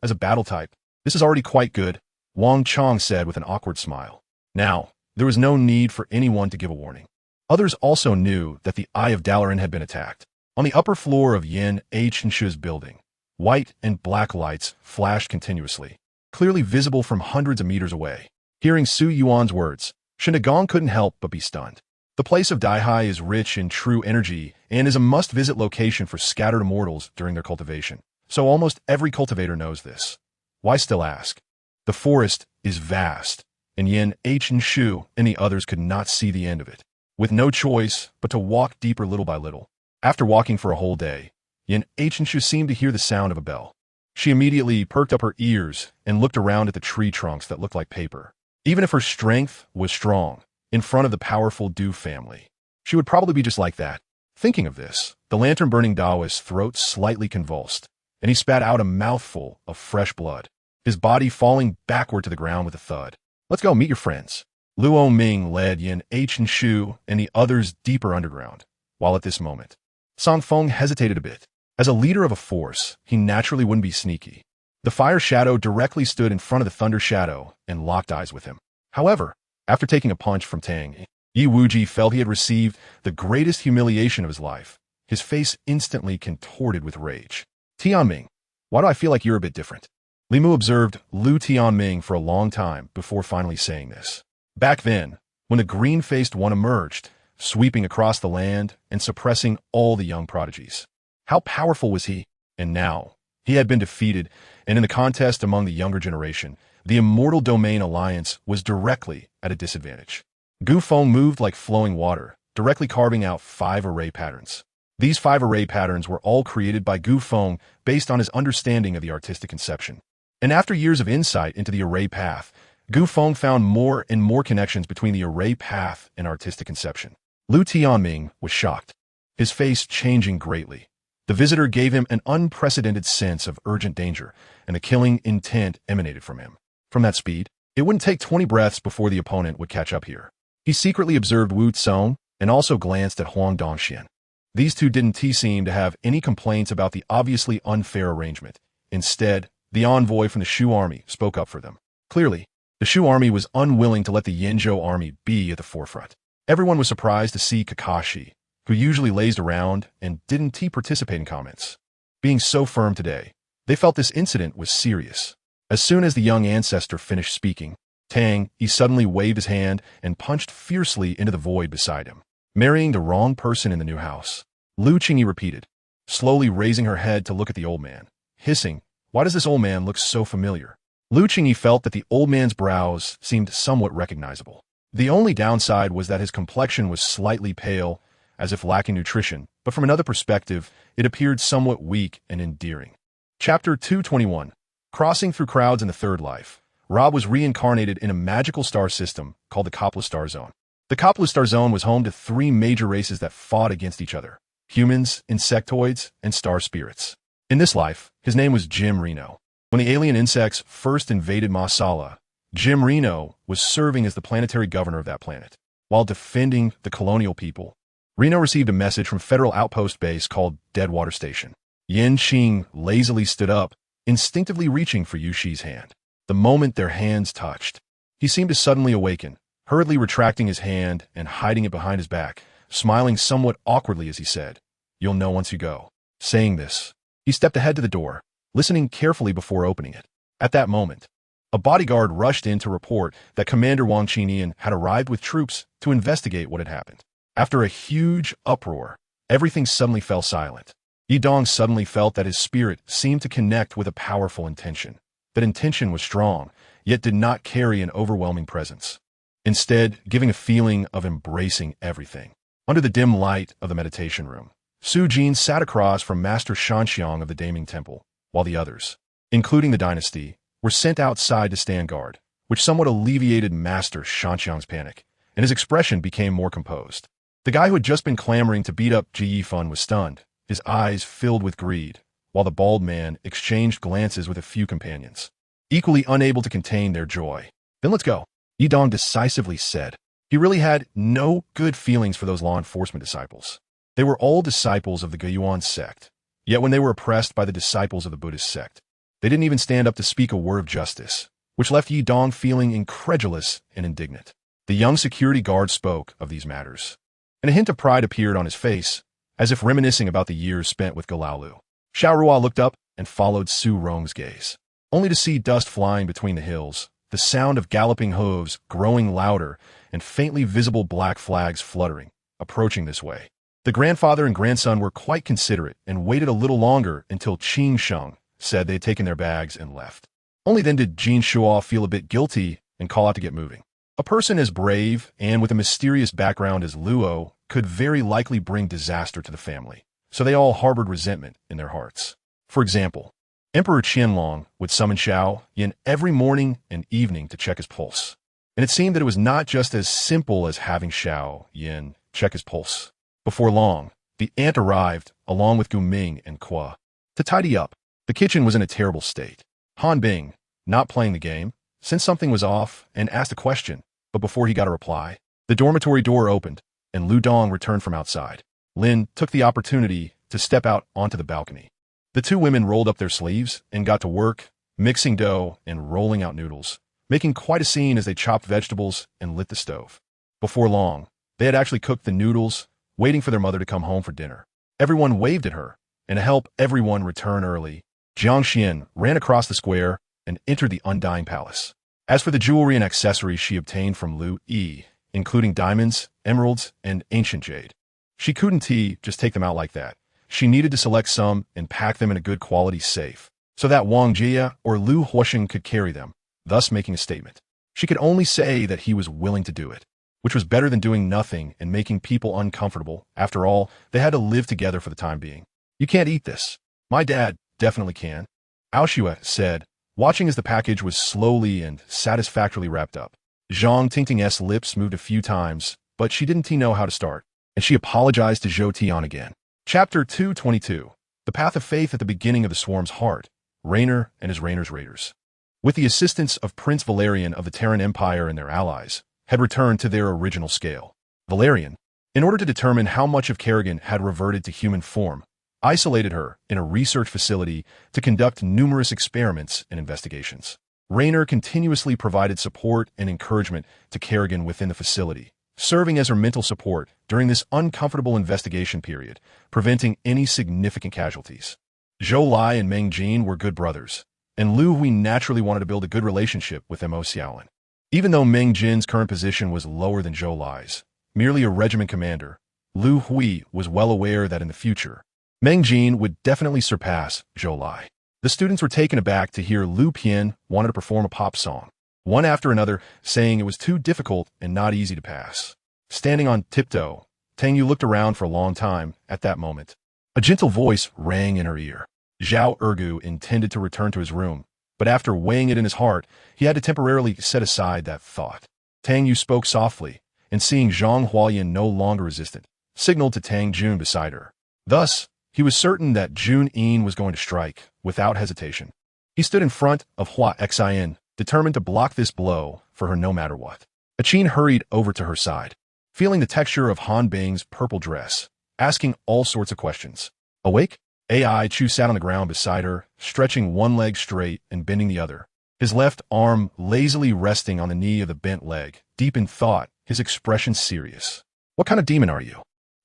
S1: as a battle type, this is already quite good, Wang Chong said with an awkward smile. Now, there was no need for anyone to give a warning. Others also knew that the Eye of Dalaran had been attacked. On the upper floor of Yin H. Nshu's building, White and black lights flashed continuously, clearly visible from hundreds of meters away. Hearing Su Yuan's words, Shenagong couldn't help but be stunned. The place of Daihai is rich in true energy and is a must-visit location for scattered immortals during their cultivation, so almost every cultivator knows this. Why still ask? The forest is vast, and Yin, H, and Shu and the others could not see the end of it, with no choice but to walk deeper little by little. After walking for a whole day, Yin, H, and Shu seemed to hear the sound of a bell. She immediately perked up her ears and looked around at the tree trunks that looked like paper. Even if her strength was strong, in front of the powerful Du family, she would probably be just like that. Thinking of this, the lantern-burning Daoist's throat slightly convulsed, and he spat out a mouthful of fresh blood, his body falling backward to the ground with a thud. Let's go meet your friends. Luo Ming led Yin, H, and Shu and the others deeper underground, while at this moment, Song Feng hesitated a bit. As a leader of a force, he naturally wouldn't be sneaky. The fire shadow directly stood in front of the thunder shadow and locked eyes with him. However, after taking a punch from Tang, Yi Wuji felt he had received the greatest humiliation of his life. His face instantly contorted with rage. Tianming, why do I feel like you're a bit different? Li Mu observed Lu Tianming for a long time before finally saying this. Back then, when the green-faced one emerged, sweeping across the land and suppressing all the young prodigies. How powerful was he? And now, he had been defeated, and in the contest among the younger generation, the Immortal Domain Alliance was directly at a disadvantage. Gu Feng moved like flowing water, directly carving out 5 array patterns. These 5 array patterns were all created by Gu Feng based on his understanding of the artistic conception. And after years of insight into the array path, Gu Feng found more and more connections between the array path and artistic conception. Lu Tianming was shocked, his face changing greatly. The visitor gave him an unprecedented sense of urgent danger, and the killing intent emanated from him. From that speed, it wouldn't take 20 breaths before the opponent would catch up here. He secretly observed Wu Tsong and also glanced at Huang Dongxian. These two didn't seem to have any complaints about the obviously unfair arrangement. Instead, the envoy from the Shu army spoke up for them. Clearly, the Shu army was unwilling to let the Yinzhou army be at the forefront. Everyone was surprised to see Kakashi, who usually lazed around and didn't participate in comments. Being so firm today, they felt this incident was serious. As soon as the young ancestor finished speaking, Tang, he suddenly waved his hand and punched fiercely into the void beside him. Marrying the wrong person in the new house. Lu Qingyi repeated, slowly raising her head to look at the old man, hissing, why does this old man look so familiar? Lu Qingyi felt that the old man's brows seemed somewhat recognizable. The only downside was that his complexion was slightly pale, as if lacking nutrition, but from another perspective, it appeared somewhat weak and endearing. Chapter 221. Crossing through crowds in the third life, Rob was reincarnated in a magical star system called the Koplu Star Zone. The Koplu Star Zone was home to 3 major races that fought against each other: humans, insectoids, and star spirits. In this life, his name was Jim Reno. When the alien insects first invaded Masala, Jim Reno was serving as the planetary governor of that planet. While defending the colonial people, Reno received a message from Federal Outpost Base called Deadwater Station. Yin Qing lazily stood up, instinctively reaching for Yu Shi's hand. The moment their hands touched, he seemed to suddenly awaken, hurriedly retracting his hand and hiding it behind his back, smiling somewhat awkwardly as he said, "You'll know once you go." Saying this, he stepped ahead to the door, listening carefully before opening it. At that moment, a bodyguard rushed in to report that Commander Wang Qinian had arrived with troops to investigate what had happened. After a huge uproar, everything suddenly fell silent. Yidong suddenly felt that his spirit seemed to connect with a powerful intention. That intention was strong, yet did not carry an overwhelming presence. Instead, giving a feeling of embracing everything. Under the dim light of the meditation room, Su Jin sat across from Master Chenxiang of the Daming Temple, while the others, including the dynasty, were sent outside to stand guard, which somewhat alleviated Master Chenxiang's panic, and his expression became more composed. The guy who had just been clamoring to beat up Ji Yifan was stunned, his eyes filled with greed, while the bald man exchanged glances with a few companions, equally unable to contain their joy. "Then let's go," Yidong decisively said. He really had no good feelings for those law enforcement disciples. They were all disciples of the Guiyuan sect, yet when they were oppressed by the disciples of the Buddhist sect, they didn't even stand up to speak a word of justice, which left Yidong feeling incredulous and indignant. The young security guard spoke of these matters, and a hint of pride appeared on his face, as if reminiscing about the years spent with Galalu. Xiao Rua looked up, and followed Su Rong's gaze, only to see dust flying between the hills, the sound of galloping hooves growing louder, and faintly visible black flags fluttering, approaching this way. The grandfather and grandson were quite considerate and waited a little longer until Chenxiang said they had taken their bags and left. Only then did Jin Shuo feel a bit guilty and call out to get moving. A person as brave and with a mysterious background as Luo could very likely bring disaster to the family, so they all harbored resentment in their hearts. For example, Emperor Qianlong would summon Xiao Yin every morning and evening to check his pulse. And it seemed that it was not just as simple as having Xiao Yin check his pulse. Before long, the aunt arrived, along with Guming and Kwa. To tidy up, the kitchen was in a terrible state. Han Bing, not playing the game, sensed something was off and asked a question, but before he got a reply, the dormitory door opened, and Lu Dong returned from outside. Lin took the opportunity to step out onto the balcony. The two women rolled up their sleeves and got to work, mixing dough and rolling out noodles, making quite a scene as they chopped vegetables and lit the stove. Before long, they had actually cooked the noodles, waiting for their mother to come home for dinner. Everyone waved at her, and to help everyone return early, Jiang Xian ran across the square and entered the Undying Palace. As for the jewelry and accessories she obtained from Lu Yi, including diamonds, emeralds, and ancient jade, she couldn't just take them out like that. She needed to select some and pack them in a good quality safe, so that Wang Jia or Lu Huosheng could carry them, thus making a statement. She could only say that he was willing to do it, which was better than doing nothing and making people uncomfortable. After all, they had to live together for the time being. You can't eat this. My dad definitely can, Aoshua said, watching as the package was slowly and satisfactorily wrapped up. Zhang Tingting's lips moved a few times, but she didn't know how to start, and she apologized to Zhou Tian again. Chapter 222. The Path of Faith at the beginning of the Swarm's heart, Rainer and his Rainer's Raiders. With the assistance of Prince Valerian of the Terran Empire and their allies, had returned to their original scale. Valerian, in order to determine how much of Kerrigan had reverted to human form, isolated her in a research facility to conduct numerous experiments and investigations. Rainer continuously provided support and encouragement to Kerrigan within the facility, serving as her mental support during this uncomfortable investigation period, preventing any significant casualties. Zhou Lai and Meng Jin were good brothers, and Lu Hui naturally wanted to build a good relationship with Mo Xiaolin. Even though Meng Jin's current position was lower than Zhou Lai's, merely a regiment commander, Lu Hui was well aware that in the future, Meng Jin would definitely surpass Zhou Lai. The students were taken aback to hear Lu Pian wanted to perform a pop song, one after another, saying it was too difficult and not easy to pass. Standing on tiptoe, Tang Yu looked around for a long time at that moment. A gentle voice rang in her ear. Zhao Ergu intended to return to his room, but after weighing it in his heart, he had to temporarily set aside that thought. Tang Yu spoke softly, and seeing Zhang Huayan no longer resisted, signaled to Tang Jun beside her. Thus, he was certain that Jun Yin was going to strike, without hesitation. He stood in front of Hua Xian, determined to block this blow for her no matter what. Achin hurried over to her side, feeling the texture of Han Bing's purple dress, asking all sorts of questions. Awake? Ai Chu sat on the ground beside her, stretching one leg straight and bending the other, his left arm lazily resting on the knee of the bent leg, deep in thought, his expression serious. What kind of demon are you?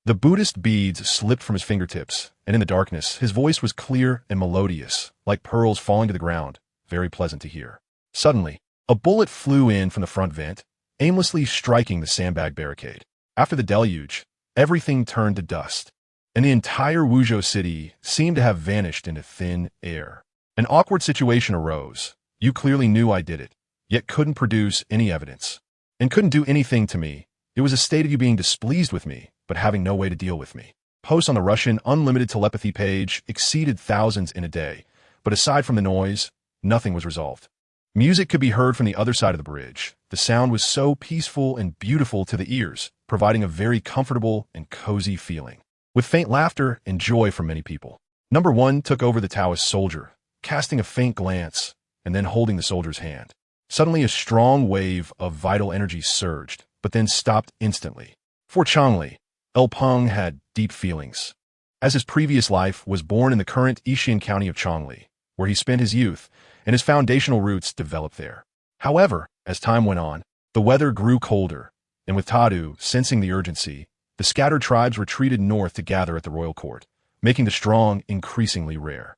S1: The Buddhist beads slipped from his fingertips, and in the darkness, his voice was clear and melodious, like pearls falling to the ground, very pleasant to hear. Suddenly, a bullet flew in from the front vent, aimlessly striking the sandbag barricade. After the deluge, everything turned to dust, and the entire Wuzhou city seemed to have vanished into thin air. An awkward situation arose. You clearly knew I did it, yet couldn't produce any evidence, and couldn't do anything to me. It was a state of you being displeased with me, but having no way to deal with me. Posts on the Russian unlimited telepathy page exceeded thousands in a day, but aside from the noise, nothing was resolved. Music could be heard from the other side of the bridge. The sound was so peaceful and beautiful to the ears, providing a very comfortable and cozy feeling, with faint laughter and joy from many people. Number 1 took over the Taoist soldier, casting a faint glance, and then holding the soldier's hand. Suddenly a strong wave of vital energy surged, but then stopped instantly. For Changli, El Peng had deep feelings, as his previous life was born in the current Yixian county of Changli, where he spent his youth, and his foundational roots developed there. However, as time went on, the weather grew colder, and with Tadu sensing the urgency, the scattered tribes retreated north to gather at the royal court, making the strong increasingly rare.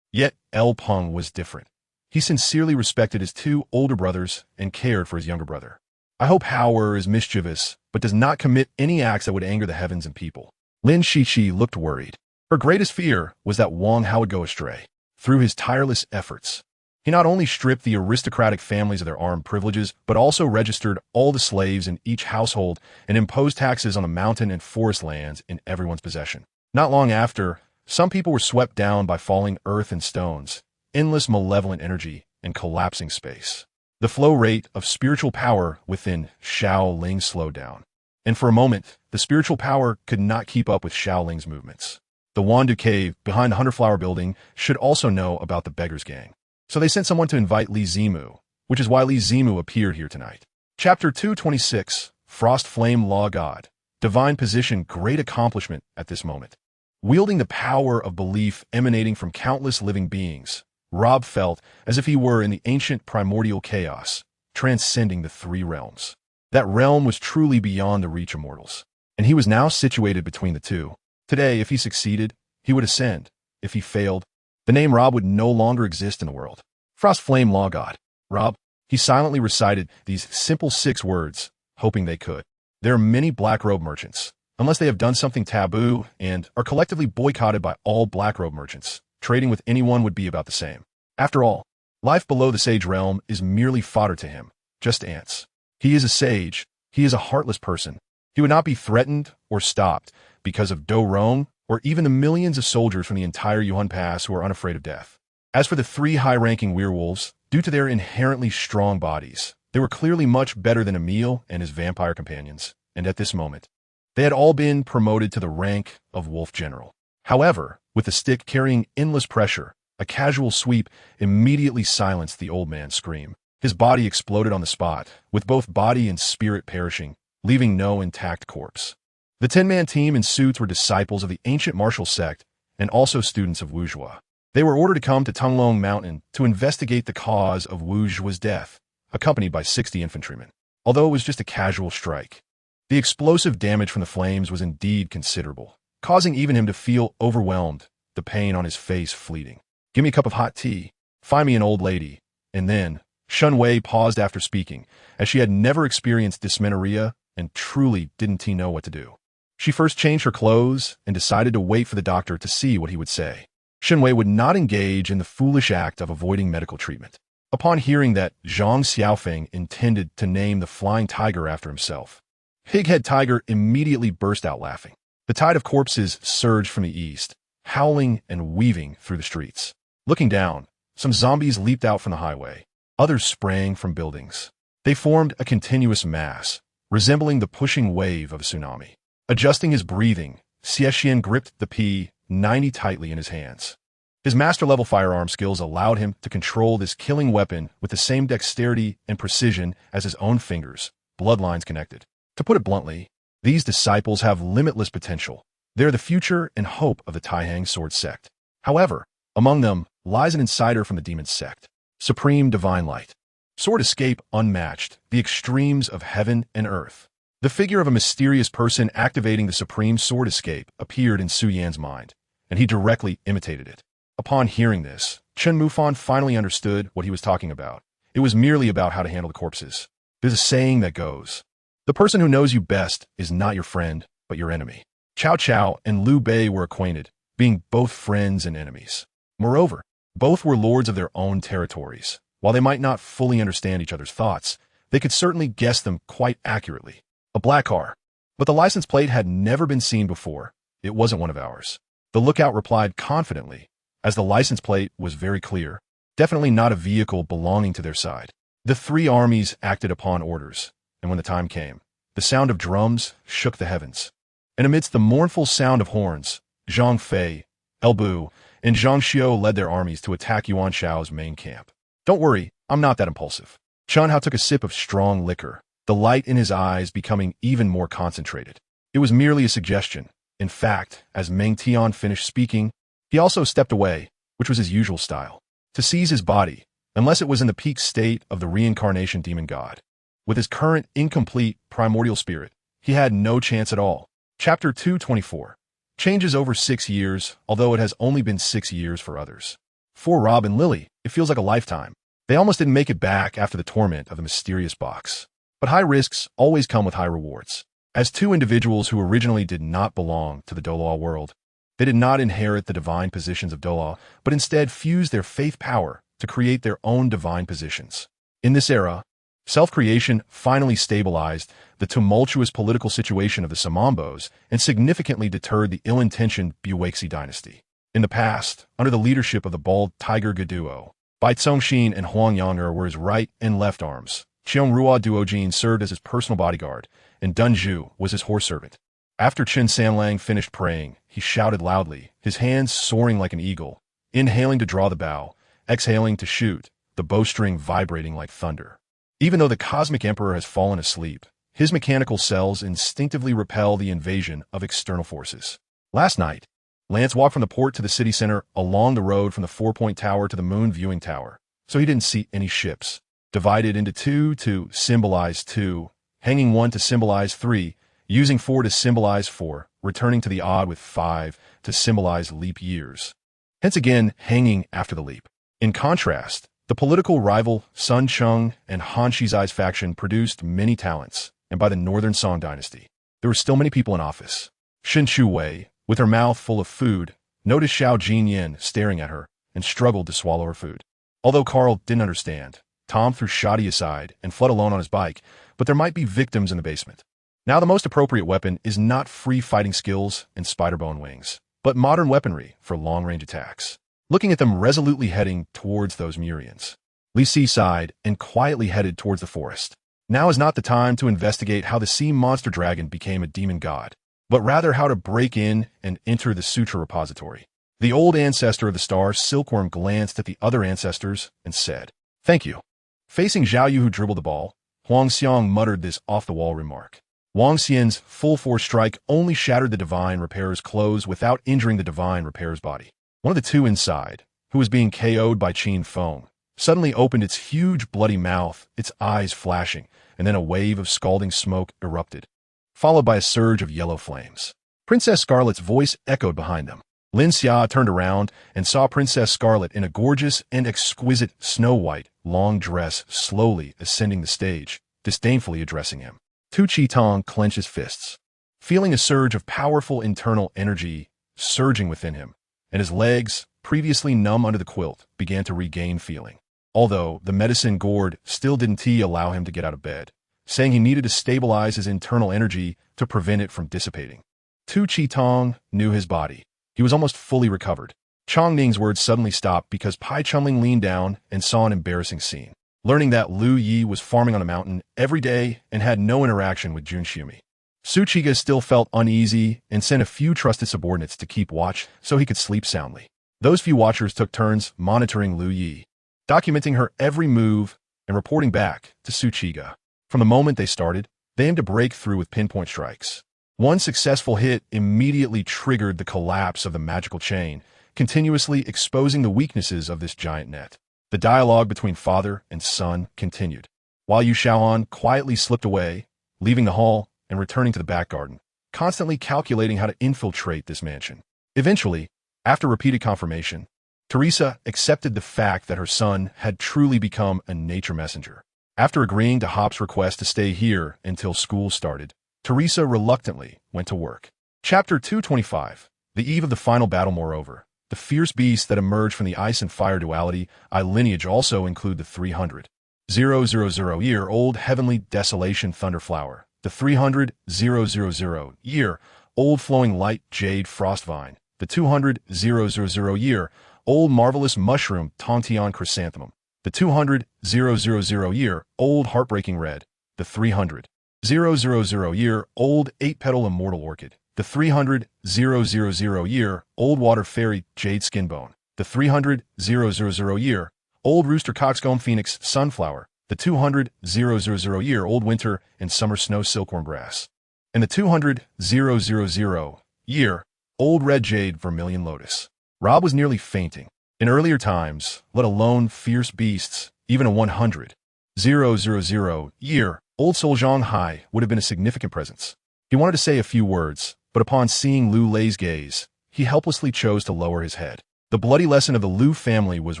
S1: Yet El Peng was different. He sincerely respected his two older brothers and cared for his younger brother. I hope Hauer is mischievous, but does not commit any acts that would anger the heavens and people. Lin Shichi looked worried. Her greatest fear was that Wang Hao would go astray. Through his tireless efforts, he not only stripped the aristocratic families of their armed privileges, but also registered all the slaves in each household and imposed taxes on the mountain and forest lands in everyone's possession. Not long after, some people were swept down by falling earth and stones, endless malevolent energy, and collapsing space. The flow rate of spiritual power within Xiao Ling slowed down. And for a moment, the spiritual power could not keep up with Xiao Ling's movements. The Wandu Cave, behind the 100-flower building, should also know about the Beggar's Gang. So they sent someone to invite Li Zimu, which is why Li Zimu appeared here tonight. Chapter 226, Frost Flame Law God. Divine Position, great accomplishment at this moment. Wielding the power of belief emanating from countless living beings, Rob felt as if he were in the ancient primordial chaos, transcending the three realms. That realm was truly beyond the reach of mortals, and he was now situated between the two. Today, if he succeeded, he would ascend. If he failed, the name Rob would no longer exist in the world. Frost Flame Law God. Rob. He silently recited these simple 6 words, hoping they could. There are many black robe merchants, unless they have done something taboo and are collectively boycotted by all black robe merchants. Trading with anyone would be about the same. After all, life below the sage realm is merely fodder to him, just ants. He is a sage. He is a heartless person. He would not be threatened or stopped because of Douluo or even the millions of soldiers from the entire WuhunPalace who are unafraid of death. As for the 3 high-ranking werewolves, due to their inherently strong bodies, they were clearly much better than Emil and his vampire companions, and at this moment, they had all been promoted to the rank of Wolf General. However, with the stick carrying endless pressure, a casual sweep immediately silenced the old man's scream. His body exploded on the spot, with both body and spirit perishing, leaving no intact corpse. The 10-man team in suits were disciples of the ancient martial sect and also students of Wuzhua. They were ordered to come to Tunglong Mountain to investigate the cause of Wuzhua's death, accompanied by 60 infantrymen. Although it was just a casual strike, the explosive damage from the flames was indeed considerable, causing even him to feel overwhelmed, the pain on his face fleeting. "Give me a cup of hot tea. Find me an old lady." And then, Shun Wei paused after speaking, as she had never experienced dysmenorrhea and truly didn't know what to do. She first changed her clothes and decided to wait for the doctor to see what he would say. Shun Wei would not engage in the foolish act of avoiding medical treatment. Upon hearing that Zhang Xiaofeng intended to name the flying tiger after himself, Pighead Tiger immediately burst out laughing. The tide of corpses surged from the east, howling and weaving through the streets. Looking down, some zombies leaped out from the highway. Others sprang from buildings. They formed a continuous mass, resembling the pushing wave of a tsunami. Adjusting his breathing, Xiaxian gripped the P-90 tightly in his hands. His master-level firearm skills allowed him to control this killing weapon with the same dexterity and precision as his own fingers, bloodlines connected. To put it bluntly, these disciples have limitless potential. They're the future and hope of the Taihang sword sect. However, among them lies an insider from the demon sect, Supreme Divine Light. Sword escape unmatched, the extremes of heaven and earth. The figure of a mysterious person activating the supreme sword escape appeared in Su Yan's mind, and he directly imitated it. Upon hearing this, Chen Mufan finally understood what he was talking about. It was merely about how to handle the corpses. There's a saying that goes, "The person who knows you best is not your friend, but your enemy." Cao Cao and Liu Bei were acquainted, being both friends and enemies. Moreover, both were lords of their own territories. While they might not fully understand each other's thoughts, they could certainly guess them quite accurately. A black car. But the license plate had never been seen before. It wasn't one of ours. The lookout replied confidently, as the license plate was very clear. Definitely not a vehicle belonging to their side. The 3 armies acted upon orders, and when the time came, the sound of drums shook the heavens. And amidst the mournful sound of horns, Zhang Fei, Elbu, and Zhang Xiao led their armies to attack Yuan Shao's main camp. Don't worry, I'm not that impulsive. Chen Hao took a sip of strong liquor, the light in his eyes becoming even more concentrated. It was merely a suggestion. In fact, as Meng Tian finished speaking, he also stepped away, which was his usual style, to seize his body, unless it was in the peak state of the reincarnation demon god. With his current incomplete primordial spirit, he had no chance at all. Chapter 224. Changes over 6 years, although it has only been 6 years for others. For Rob and Lili, it feels like a lifetime. They almost didn't make it back after the torment of the mysterious box. But high risks always come with high rewards. As two individuals who originally did not belong to the Douluo world, they did not inherit the divine positions of Douluo, but instead fused their faith power to create their own divine positions. In this era, self-creation finally stabilized the tumultuous political situation of the Samambos and significantly deterred the ill-intentioned Buweixi dynasty. In the past, under the leadership of the bald tiger Duo, Bai Zhongxin and Huang Yanger were his right and left arms. Qiangrua Duojin served as his personal bodyguard, and Dunju was his horse servant. After Chenxiang finished praying, he shouted loudly, his hands soaring like an eagle, inhaling to draw the bow, exhaling to shoot, the bowstring vibrating like thunder. Even though the cosmic emperor has fallen asleep, his mechanical cells instinctively repel the invasion of external forces. Last night, Lance walked from the port to the city center along the road from the 4-point tower to the moon viewing tower, so he didn't see any ships. Divided into 2 to symbolize 2, hanging 1 to symbolize 3, using 4 to symbolize 4, returning to the odd with 5 to symbolize leap years. Hence again, hanging after the leap. In contrast, the political rival Sun Chung and Han Shizai's faction produced many talents, and by the Northern Song dynasty, there were still many people in office. Shin Chu Wei, with her mouth full of food, noticed Xiao Jinyin staring at her and struggled to swallow her food. Although Carl didn't understand, Tom threw Shoddy aside and fled alone on his bike, but there might be victims in the basement. Now the most appropriate weapon is not free fighting skills and spider-bone wings, but modern weaponry for long-range attacks. Looking at them resolutely heading towards those Murians, Li Si sighed and quietly headed towards the forest. Now is not the time to investigate how the sea monster dragon became a demon god, but rather how to break in and enter the sutra repository. The old ancestor of the star, Silkworm, glanced at the other ancestors and said, "Thank you." Facing Zhao Yu, who dribbled the ball, Huang Xiang muttered this off-the-wall remark. Wang Xian's full-force strike only shattered the divine repairer's clothes without injuring the divine repairer's body. One of the two inside, who was being KO'd by Qin Feng, suddenly opened its huge bloody mouth, its eyes flashing, and then a wave of scalding smoke erupted, followed by a surge of yellow flames. Princess Scarlet's voice echoed behind them. Lin Xia turned around and saw Princess Scarlet in a gorgeous and exquisite snow-white long dress slowly ascending the stage, disdainfully addressing him. Tu Qitong clenched his fists, feeling a surge of powerful internal energy surging within him, and his legs, previously numb under the quilt, began to regain feeling. Although the medicine gourd still didn't allow him to get out of bed, saying he needed to stabilize his internal energy to prevent it from dissipating. Tu Qitong knew his body. He was almost fully recovered. Chong Ning's words suddenly stopped because Pai Chunling leaned down and saw an embarrassing scene, learning that Lu Yi was farming on a mountain every day and had no interaction with Jun Xiumi. Su Chiga still felt uneasy and sent a few trusted subordinates to keep watch so he could sleep soundly. Those few watchers took turns monitoring Lu Yi, documenting her every move and reporting back to Su Chiga. From the moment they started, they aimed to break through with pinpoint strikes. One successful hit immediately triggered the collapse of the magical chain, continuously exposing the weaknesses of this giant net. The dialogue between father and son continued, while Yu Shaoan quietly slipped away, leaving the hall and returning to the back garden, constantly calculating how to infiltrate this mansion. Eventually, after repeated confirmation, Teresa accepted the fact that her son had truly become a nature messenger. After agreeing to Hop's request to stay here until school started, Teresa reluctantly went to work. Chapter 225. The eve of the final battle, moreover, the fierce beasts that emerged from the ice and fire duality lineage also include the 300,000-year-old heavenly desolation thunderflower, the 300,000-year-old flowing light jade frostvine, the 200,000-year-old marvelous mushroom Tongtian chrysanthemum, the 200,000-year-old heartbreaking red, the 300,000-year-old 8-petal immortal orchid, the 300,000-year-old water fairy jade skinbone, the 300,000-year-old rooster coxcomb phoenix sunflower, the 200,000-year-old winter and summer snow silkworm grass, and the 200,000-year-old red jade vermilion lotus. Rob was nearly fainting. In earlier times, let alone fierce beasts, even a 100,000-year-old Soljong Hai would have been a significant presence. He wanted to say a few words, but upon seeing Lu Lei's gaze, he helplessly chose to lower his head. The bloody lesson of the Liu family was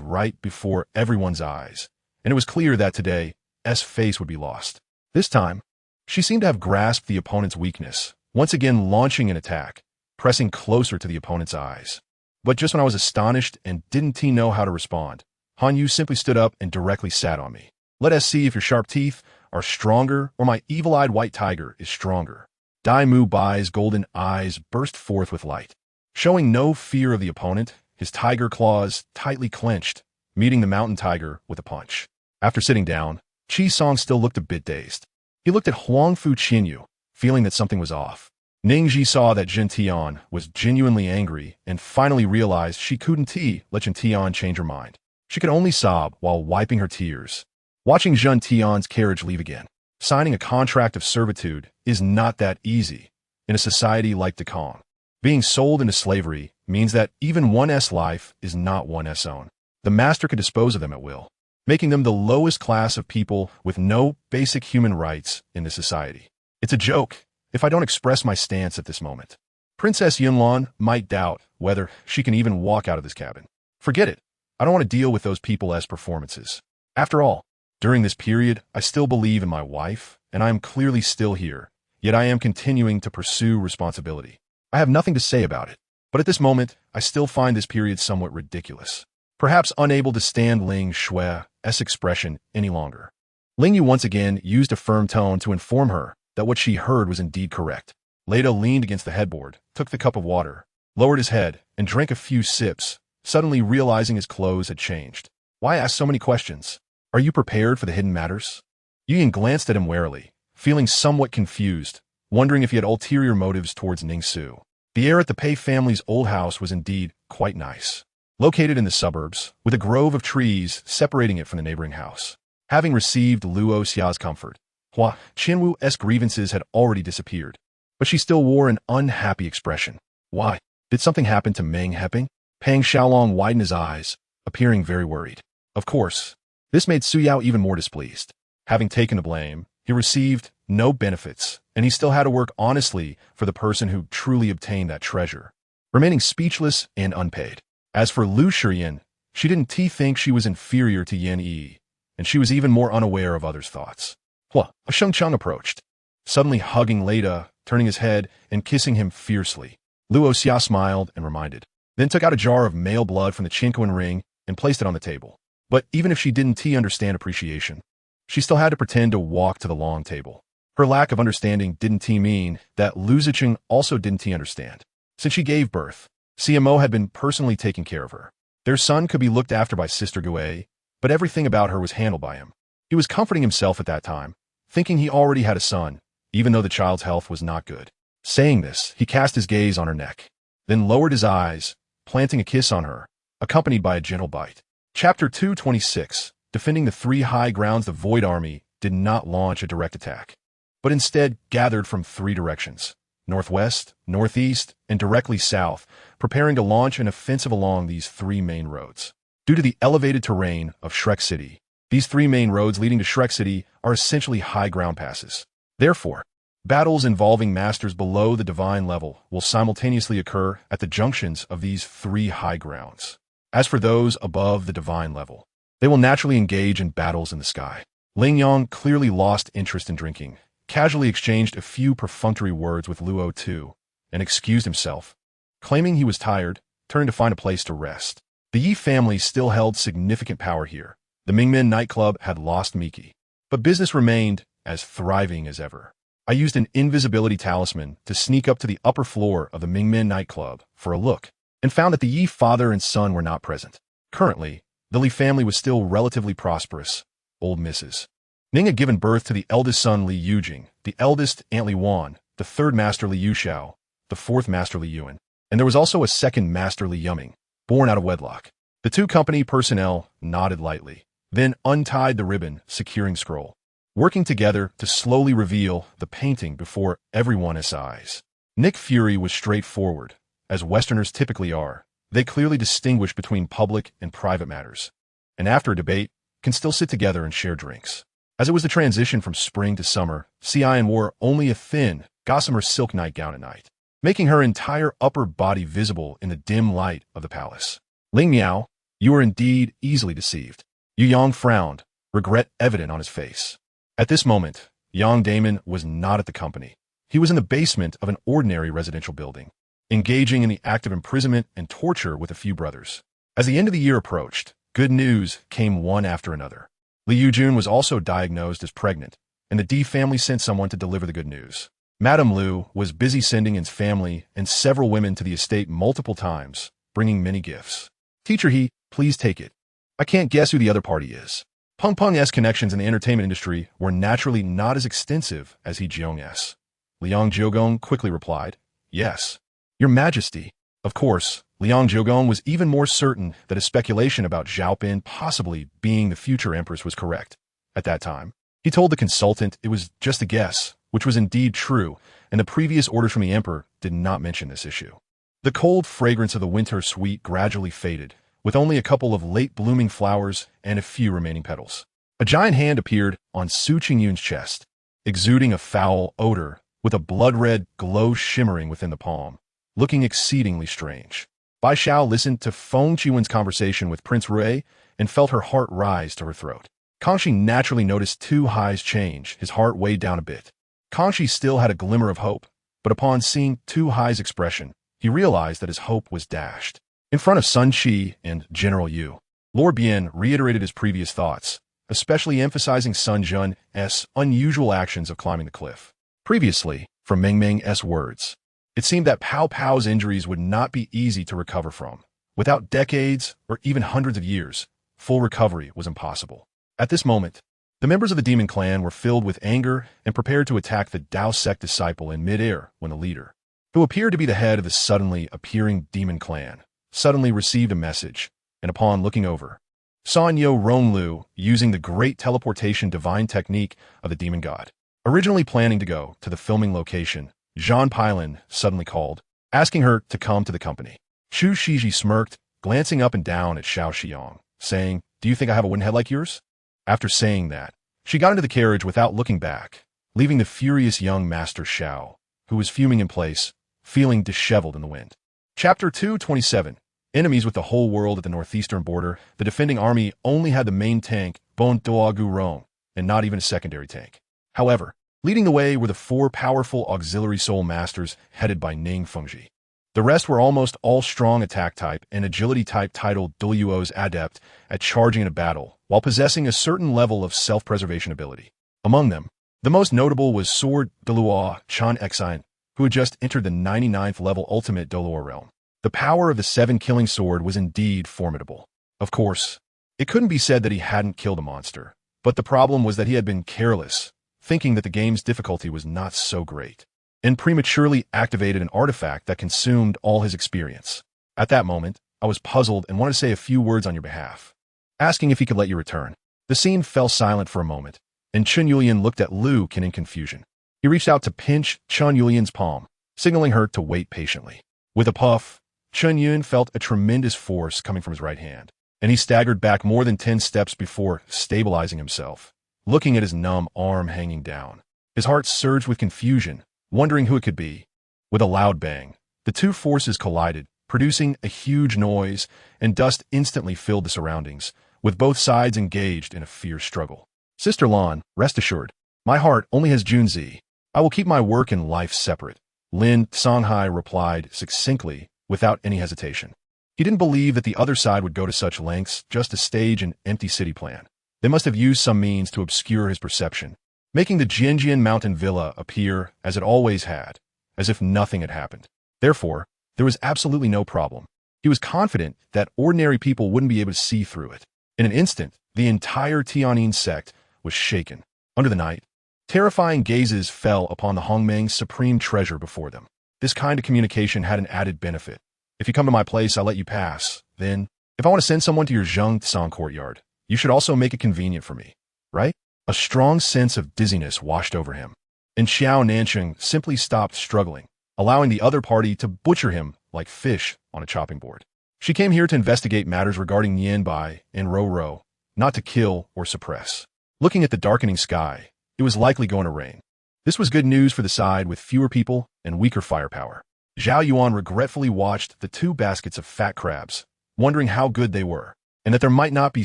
S1: right before everyone's eyes, and it was clear that today, S face would be lost. This time, she seemed to have grasped the opponent's weakness, once again launching an attack, pressing closer to the opponent's eyes. But just when I was astonished and didn't know how to respond, Han Yu simply stood up and directly sat on me. Let us see if your sharp teeth are stronger or my evil-eyed white tiger is stronger. Mubai's golden eyes burst forth with light. Showing no fear of the opponent, his tiger claws tightly clenched, meeting the mountain tiger with a punch. After sitting down, Chenxiang still looked a bit dazed. He looked at Huangfu Qinyu, feeling that something was off. Ning saw that Jin Tian was genuinely angry and finally realized she couldn't let Jin Tian change her mind. She could only sob while wiping her tears. Watching Jin Tian's carriage leave again. Signing a contract of servitude is not that easy in a society like Dakong. Being sold into slavery means that even one's life is not one's own. The master could dispose of them at will, making them the lowest class of people with no basic human rights in the society. It's a joke if I don't express my stance at this moment. Princess Yunlan might doubt whether she can even walk out of this cabin. Forget it. I don't want to deal with those people as performances. After all, during this period, I still believe in my wife, and I am clearly still here, yet I am continuing to pursue responsibility. I have nothing to say about it, but at this moment, I still find this period somewhat ridiculous. Perhaps unable to stand Ling Shui's expression any longer. Ling Yu once again used a firm tone to inform her that what she heard was indeed correct. Leda leaned against the headboard, took the cup of water, lowered his head, and drank a few sips, suddenly realizing his clothes had changed. Why ask so many questions? Are you prepared for the hidden matters? Yin glanced at him warily, feeling somewhat confused, wondering if he had ulterior motives towards Ning Su. The air at the Pei family's old house was indeed quite nice. Located in the suburbs, with a grove of trees separating it from the neighboring house. Having received Luo Xiao's comfort, Hua Qinwu's grievances had already disappeared, but she still wore an unhappy expression. Why? Did something happen to Meng Heping? Pang Xiaolong widened his eyes, appearing very worried. Of course, this made Su Yao even more displeased. Having taken the blame, he received no benefits, and he still had to work honestly for the person who truly obtained that treasure, remaining speechless and unpaid. As for Lu Shiyan, she didn't think she was inferior to Yin Yi, and she was even more unaware of others' thoughts. Hua Shengcheng approached, suddenly hugging Leda, turning his head and kissing him fiercely. Luo Xia smiled and reminded, then took out a jar of male blood from the Qinquan ring and placed it on the table. But even if she didn't understand appreciation, she still had to pretend to walk to the long table. Her lack of understanding didn't mean that Lu Zhuqing also didn't understand. Since she gave birth, CMO had been personally taking care of her. Their son could be looked after by Sister Gui, but everything about her was handled by him. He was comforting himself at that time, thinking he already had a son, even though the child's health was not good. Saying this, he cast his gaze on her neck, then lowered his eyes, planting a kiss on her, accompanied by a gentle bite. Chapter 226. Defending the three high grounds. The Void Army did not launch a direct attack, but instead gathered from three directions: northwest, northeast, and directly south, preparing to launch an offensive along these three main roads. Due to the elevated terrain of Shrek City, these three main roads leading to Shrek City are essentially high ground passes. Therefore, battles involving masters below the divine level will simultaneously occur at the junctions of these three high grounds. As for those above the divine level, they will naturally engage in battles in the sky. Ling Yang clearly lost interest in drinking, casually exchanged a few perfunctory words with Luo too, and excused himself, claiming he was tired, turning to find a place to rest. The Yi family still held significant power here. The Mingmen nightclub had lost Miki, but business remained as thriving as ever. I used an invisibility talisman to sneak up to the upper floor of the Mingmen nightclub for a look, and found that the Yi father and son were not present. Currently, the Li family was still relatively prosperous. Old Mrs. Ning had given birth to the eldest son Li Yujing, the eldest Aunt Li Wan, the third master Li Yuxiao, the fourth master Li Yuan, and there was also a second master Li Yuming, born out of wedlock. The two company personnel nodded lightly, then untied the ribbon securing scroll, working together to slowly reveal the painting before everyone's eyes. Nick Fury was straightforward, as Westerners typically are. They clearly distinguish between public and private matters, and after a debate, can still sit together and share drinks. As it was the transition from spring to summer, Xian wore only a thin, gossamer silk nightgown at night, making her entire upper body visible in the dim light of the palace. Ling Miao, you are indeed easily deceived. Yu Yang frowned, regret evident on his face. At this moment, Yang Damon was not at the company. He was in the basement of an ordinary residential building, engaging in the act of imprisonment and torture with a few brothers. As the end of the year approached, good news came one after another. Li Yujun was also diagnosed as pregnant, and the D family sent someone to deliver the good news. Madame Liu was busy sending his family and several women to the estate multiple times, bringing many gifts. Teacher He, please take it. I can't guess who the other party is. Peng Peng's connections in the entertainment industry were naturally not as extensive as He Jiong's. Liang Jiogong quickly replied, Yes. Your Majesty. Of course, Liang Jiogong was even more certain that a speculation about Xiaopin possibly being the future empress was correct. At that time, he told the consultant it was just a guess, which was indeed true, and the previous orders from the emperor did not mention this issue. The cold fragrance of the winter sweet gradually faded, with only a couple of late-blooming flowers and a few remaining petals. A giant hand appeared on Su Qingyun's chest, exuding a foul odor, with a blood-red glow shimmering within the palm, looking exceedingly strange. Bai Xiao listened to Feng Qiyun's conversation with Prince Rui and felt her heart rise to her throat. Kangxi naturally noticed Tu Hai's change. His heart weighed down a bit. Kangxi still had a glimmer of hope, but upon seeing Tu Hai's expression, he realized that his hope was dashed. In front of Sun Qi and General Yu, Lord Bian reiterated his previous thoughts, especially emphasizing Sun Jun's unusual actions of climbing the cliff. Previously, from Meng Meng's words, it seemed that Pao Pao's injuries would not be easy to recover from. Without decades or even hundreds of years, full recovery was impossible. At this moment, the members of the demon clan were filled with anger and prepared to attack the Dao sect disciple in midair when the leader, who appeared to be the head of the suddenly appearing demon clan, suddenly received a message, and upon looking over, saw Nyo Ronglu using the great teleportation divine technique of the demon god. Originally planning to go to the filming location, Jean Pylon suddenly called, asking her to come to the company. Xu Shiji smirked, glancing up and down at Xiao Xiang, saying, Do you think I have a wooden head like yours? After saying that, she got into the carriage without looking back, leaving the furious young Master Xiao, who was fuming in place, feeling disheveled in the wind. Chapter 227. Enemies with the whole world at the northeastern border. The defending army only had the main tank, Bon Doagu Rong, and not even a secondary tank. However, leading the way were the four powerful auxiliary soul masters headed by Ning Fengji. The rest were almost all strong attack type and agility type titled Douluo's adept at charging in a battle, while possessing a certain level of self-preservation ability. Among them, the most notable was Sword Douluo Chenxiang, who had just entered the 99th level ultimate Douluo realm. The power of the 7-killing sword was indeed formidable. Of course, it couldn't be said that he hadn't killed a monster, but the problem was that he had been careless, thinking that the game's difficulty was not so great, and prematurely activated an artifact that consumed all his experience. At that moment, I was puzzled and wanted to say a few words on your behalf, asking if he could let you return. The scene fell silent for a moment, and Chun Yulian looked at Liu Qin in confusion. He reached out to pinch Chun Yulian's palm, signaling her to wait patiently. With a puff, Chun Yulian felt a tremendous force coming from his right hand, and he staggered back more than 10 steps before stabilizing himself, looking at his numb arm hanging down. His heart surged with confusion, wondering who it could be. With a loud bang, the two forces collided, producing a huge noise, and dust instantly filled the surroundings, with both sides engaged in a fierce struggle. Sister Lan, rest assured, my heart only has Junzi. I will keep my work and life separate, Lin Songhai replied succinctly, without any hesitation. He didn't believe that the other side would go to such lengths just to stage an empty city plan. They must have used some means to obscure his perception, making the Jianjian mountain villa appear as it always had, as if nothing had happened. Therefore, there was absolutely no problem. He was confident that ordinary people wouldn't be able to see through it. In an instant, the entire Tianyin sect was shaken. Under the night, terrifying gazes fell upon the Hongmeng's supreme treasure before them. This kind of communication had an added benefit. If you come to my place, I'll let you pass. Then, if I want to send someone to your Zhengtsang courtyard, you should also make it convenient for me, right? A strong sense of dizziness washed over him, and Xiao Nansheng simply stopped struggling, allowing the other party to butcher him like fish on a chopping board. She came here to investigate matters regarding Nianbai and Ro, not to kill or suppress. Looking at the darkening sky, it was likely going to rain. This was good news for the side with fewer people and weaker firepower. Zhao Yuan regretfully watched the two baskets of fat crabs, wondering how good they were, and that there might not be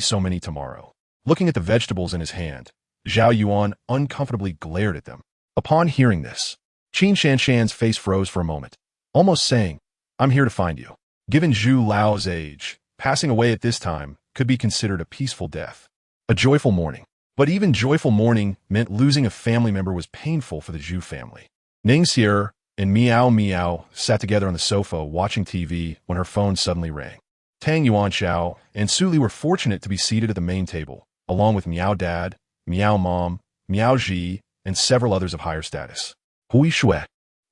S1: so many tomorrow. Looking at the vegetables in his hand, Zhao Yuan uncomfortably glared at them. Upon hearing this, Chenxiang's face froze for a moment, almost saying, "I'm here to find you." Given Zhu Lao's age, passing away at this time could be considered a peaceful death. A joyful mourning. But even joyful mourning meant losing a family member was painful for the Zhu family. Ning and Miao Miao sat together on the sofa watching TV when her phone suddenly rang. Tang Xiao and Suli were fortunate to be seated at the main table, along with Miao Dad, Miao Mom, Miao Ji, and several others of higher status. Hui Shui,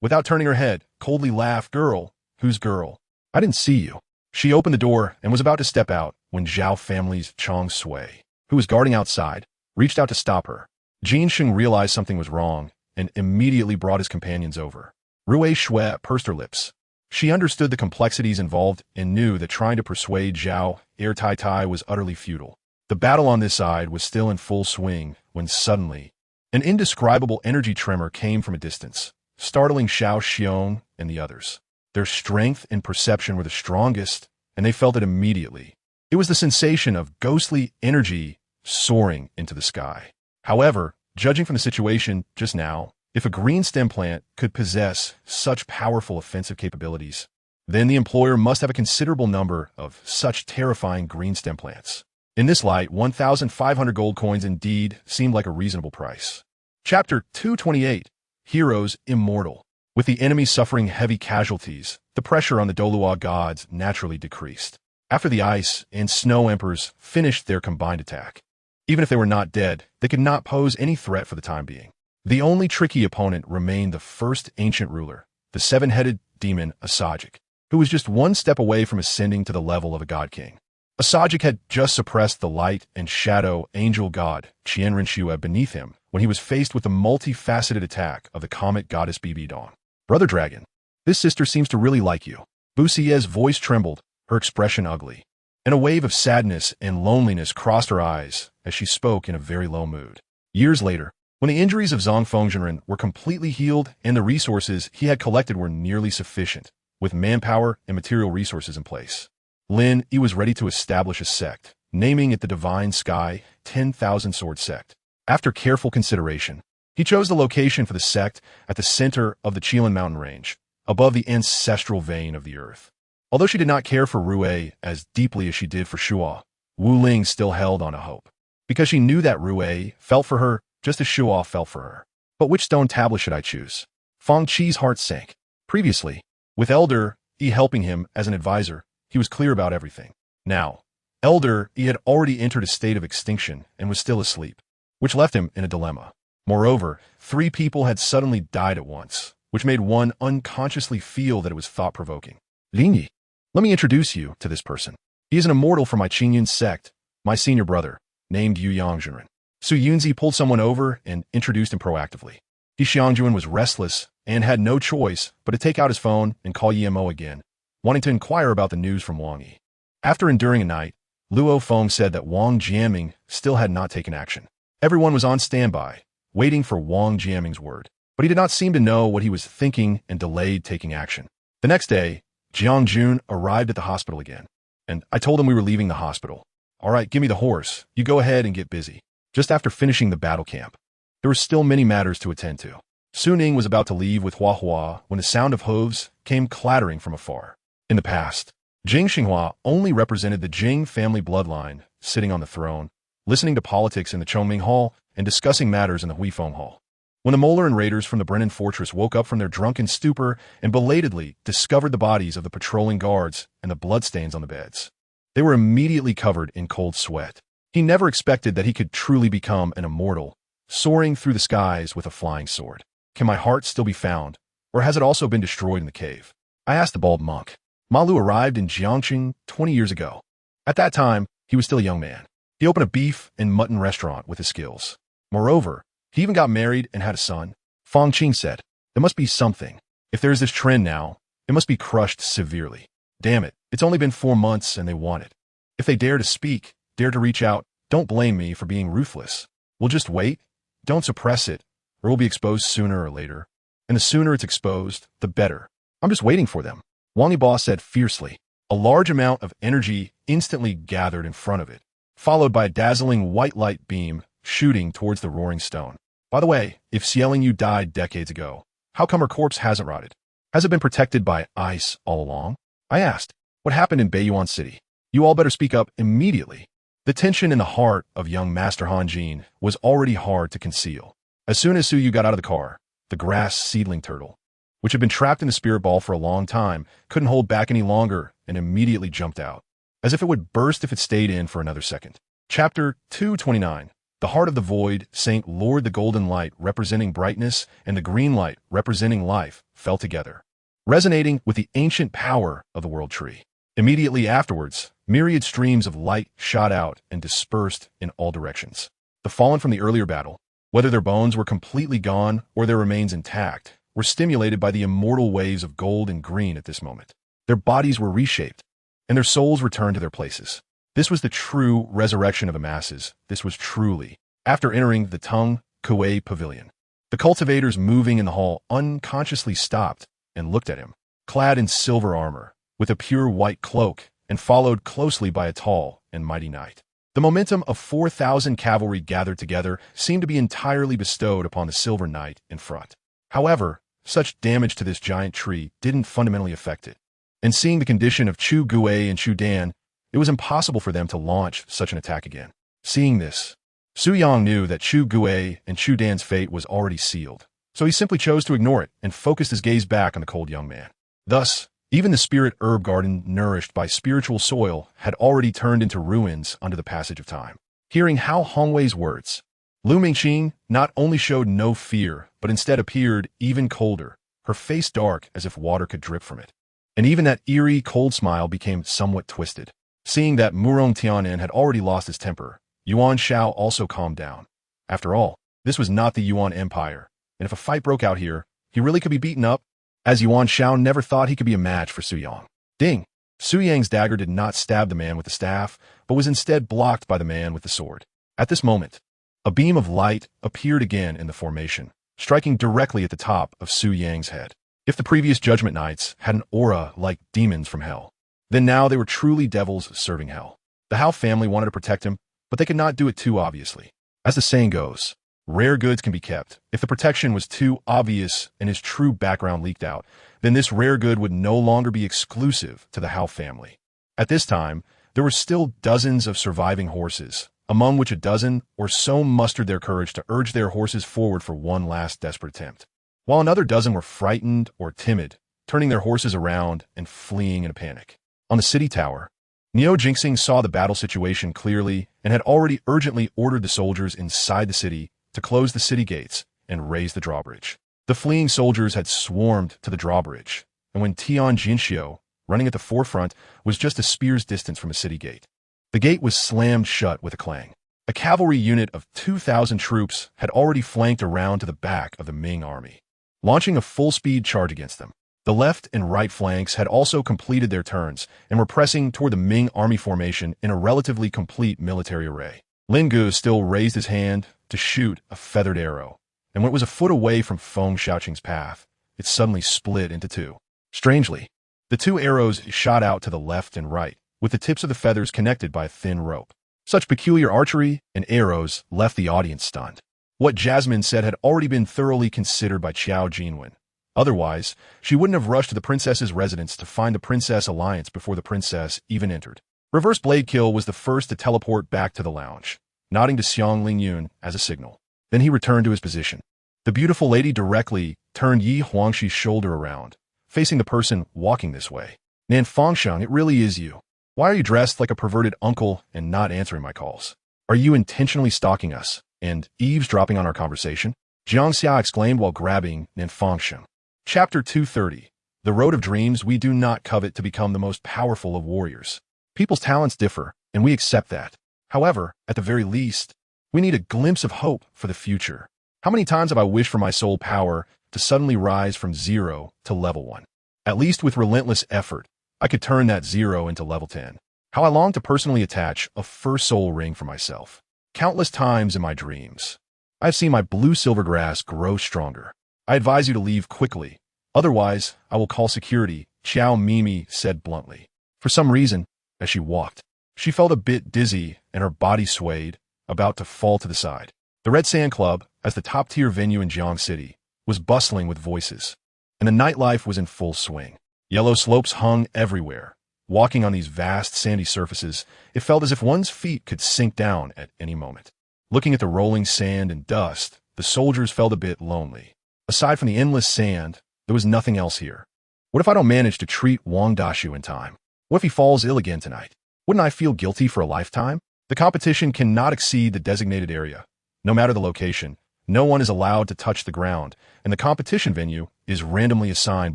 S1: without turning her head, coldly laughed, "Girl, who's girl? I didn't see you." She opened the door and was about to step out when Zhao family's Chong Sui, who was guarding outside, reached out to stop her. Jinsheng realized something was wrong and immediately brought his companions over. Rue Shui pursed her lips. She understood the complexities involved and knew that trying to persuade Zhao Tai Tai was utterly futile. The battle on this side was still in full swing when suddenly, an indescribable energy tremor came from a distance, startling Xiao Xiong and the others. Their strength and perception were the strongest, and they felt it immediately. It was the sensation of ghostly energy soaring into the sky. However, judging from the situation just now, if a green stem plant could possess such powerful offensive capabilities, then the employer must have a considerable number of such terrifying green stem plants. In this light, 1,500 gold coins indeed seemed like a reasonable price. Chapter 228, Heroes Immortal. With the enemy suffering heavy casualties, the pressure on the Douluo gods naturally decreased. After the Ice and Snow Emperors finished their combined attack, even if they were not dead, they could not pose any threat for the time being. The only tricky opponent remained the first ancient ruler, the seven-headed demon Asajic, who was just one step away from ascending to the level of a god king. Asajic had just suppressed the light and shadow angel god Qianrenshue beneath him when he was faced with the multifaceted attack of the comet goddess Bibi Dong. "Brother Dragon, this sister seems to really like you." Busie's voice trembled, her expression ugly, and a wave of sadness and loneliness crossed her eyes as she spoke in a very low mood. Years later, when the injuries of Zhang Fengzhenren were completely healed and the resources he had collected were nearly sufficient, with manpower and material resources in place, Lin Yi was ready to establish a sect, naming it the Divine Sky 10,000 Sword Sect. After careful consideration, he chose the location for the sect at the center of the Qilin mountain range, above the ancestral vein of the earth. Although she did not care for Rue as deeply as she did for Shuo, Wu Ling still held on a hope, because she knew that Rue felt for her just as Shuo felt for her. But which stone tablet should I choose? Feng Qi's heart sank. Previously, with Elder Yi helping him as an advisor, he was clear about everything. Now, Elder Yi had already entered a state of extinction and was still asleep, which left him in a dilemma. Moreover, 3 people had suddenly died at once, which made one unconsciously feel that it was thought-provoking. "Lin, let me introduce you to this person. He is an immortal from my Qingyun sect, my senior brother, named Yu Yangzhenren." Su Yunzi pulled someone over and introduced him proactively. He Xiangjun was restless and had no choice but to take out his phone and call Yimo again, wanting to inquire about the news from Wang Yi. After enduring a night, Luo Feng said that Wang Jiaming still had not taken action. Everyone was on standby, waiting for Wang Jiaming's word, but he did not seem to know what he was thinking and delayed taking action. The next day, Jiangjun arrived at the hospital again, and I told him we were leaving the hospital. "All right, give me the horse. You go ahead and get busy." Just after finishing the battle camp, there were still many matters to attend to. Su Ning was about to leave with Hua Hua when the sound of hooves came clattering from afar. In the past, Jing Xinghua only represented the Jing family bloodline, sitting on the throne, listening to politics in the Chongming Hall and discussing matters in the Huifeng Hall. When the Molar and raiders from the Brennan Fortress woke up from their drunken stupor and belatedly discovered the bodies of the patrolling guards and the bloodstains on the beds, they were immediately covered in cold sweat. He never expected that he could truly become an immortal, soaring through the skies with a flying sword. Can my heart still be found, or has it also been destroyed in the cave? I asked the bald monk. Malu arrived in Jiangqing 20 years ago. At that time, he was still a young man. He opened a beef and mutton restaurant with his skills. Moreover, he even got married and had a son. Feng Qing said, "There must be something. If there is this trend now, it must be crushed severely. Damn it, it's only been 4 months and they want it. If they dare to speak, dare to reach out, don't blame me for being ruthless. We'll just wait. Don't suppress it, or it will be exposed sooner or later. And the sooner it's exposed, the better. I'm just waiting for them." Wang Yibo said fiercely. A large amount of energy instantly gathered in front of it, followed by a dazzling white light beam shooting towards the roaring stone. By the way, if Xiao Yu died decades ago, how come her corpse hasn't rotted? Has it been protected by ice all along? I asked. What happened in Beiyuan City? You all better speak up immediately. The tension in the heart of young Master Hongjun was already hard to conceal. As soon as Su Yu got out of the car, the grass seedling turtle, which had been trapped in the spirit ball for a long time, couldn't hold back any longer and immediately jumped out, as if it would burst if it stayed in for another second. Chapter 229. The Heart of the Void, Saint Lord, the golden light representing brightness and the green light representing life fell together, resonating with the ancient power of the world tree. Immediately afterwards, myriad streams of light shot out and dispersed in all directions. The fallen from the earlier battle, whether their bones were completely gone or their remains intact, were stimulated by the immortal waves of gold and green at this moment. Their bodies were reshaped, and their souls returned to their places. This was the true resurrection of the masses. This was truly. After entering the Tang Kuei Pavilion, the cultivators moving in the hall unconsciously stopped and looked at him, clad in silver armor, with a pure white cloak, and followed closely by a tall and mighty knight. The momentum of 4,000 cavalry gathered together seemed to be entirely bestowed upon the silver knight in front. However, such damage to this giant tree didn't fundamentally affect it. And seeing the condition of Chu Gui and Chu Dan, it was impossible for them to launch such an attack again. Seeing this, Su Yang knew that Chu Gui and Chu Dan's fate was already sealed, so he simply chose to ignore it and focused his gaze back on the cold young man. Thus, even the spirit herb garden nourished by spiritual soil had already turned into ruins under the passage of time. Hearing Hao Hongwei's words, Lu Mingqing not only showed no fear, but instead appeared even colder, her face dark as if water could drip from it. And even that eerie, cold smile became somewhat twisted. Seeing that Murong Tianan had already lost his temper, Yuan Xiao also calmed down. After all, this was not the Yuan Empire, and if a fight broke out here, he really could be beaten up, as Yuan Xiao never thought he could be a match for Su Yang. Ding! Su Yang's dagger did not stab the man with the staff, but was instead blocked by the man with the sword. At this moment, a beam of light appeared again in the formation, striking directly at the top of Su Yang's head. If the previous Judgment Knights had an aura like demons from hell, then now they were truly devils serving hell. The Hao family wanted to protect him, but they could not do it too obviously. As the saying goes, rare goods can be kept. If the protection was too obvious and his true background leaked out, then this rare good would no longer be exclusive to the Hao family. At this time, there were still dozens of surviving horses, among which a dozen or so mustered their courage to urge their horses forward for one last desperate attempt, while another dozen were frightened or timid, turning their horses around and fleeing in a panic. On the city tower, Neo Jinxing saw the battle situation clearly and had already urgently ordered the soldiers inside the city to close the city gates and raise the drawbridge. The fleeing soldiers had swarmed to the drawbridge, and when Tian Jinxiu, running at the forefront, was just a spear's distance from a city gate, the gate was slammed shut with a clang. A cavalry unit of 2,000 troops had already flanked around to the back of the Ming army, launching a full-speed charge against them. The left and right flanks had also completed their turns and were pressing toward the Ming army formation in a relatively complete military array. Lin Gu still raised his hand to shoot a feathered arrow, and when it was a foot away from Feng Xiaoqing's path, it suddenly split into two. Strangely, the two arrows shot out to the left and right, with the tips of the feathers connected by a thin rope. Such peculiar archery and arrows left the audience stunned. What Jasmine said had already been thoroughly considered by Qiao Jinwen. Otherwise, she wouldn't have rushed to the princess's residence to find the princess alliance before the princess even entered. Reverse Blade Kill was the first to teleport back to the lounge, nodding to Xiang Lingyun as a signal. Then he returned to his position. The beautiful lady directly turned Yi Huangxi's shoulder around, facing the person walking this way. Nan Fangsheng, it really is you. Why are you dressed like a perverted uncle and not answering my calls? Are you intentionally stalking us and eavesdropping on our conversation? Jiang Xia exclaimed while grabbing Nan Fangsheng. Chapter 230. The Road of Dreams. We do not covet to become the most powerful of warriors. People's talents differ, and we accept that. However, at the very least, we need a glimpse of hope for the future. How many times have I wished for my soul power to suddenly rise from 0 to level 1? At least with relentless effort, I could turn that 0 into level 10. How I long to personally attach a first soul ring for myself. Countless times in my dreams, I have seen my blue silver grass grow stronger. I advise you to leave quickly. Otherwise, I will call security, Xiao Mimi said bluntly. For some reason, as she walked, she felt a bit dizzy and her body swayed, about to fall to the side. The Red Sand Club, as the top-tier venue in Jiang City, was bustling with voices, and the nightlife was in full swing. Yellow slopes hung everywhere. Walking on these vast sandy surfaces, it felt as if one's feet could sink down at any moment. Looking at the rolling sand and dust, the soldiers felt a bit lonely. Aside from the endless sand, there was nothing else here. What if I don't manage to treat Wang Dashu in time? What if he falls ill again tonight? Wouldn't I feel guilty for a lifetime? The competition cannot exceed the designated area. No matter the location, no one is allowed to touch the ground, and the competition venue is randomly assigned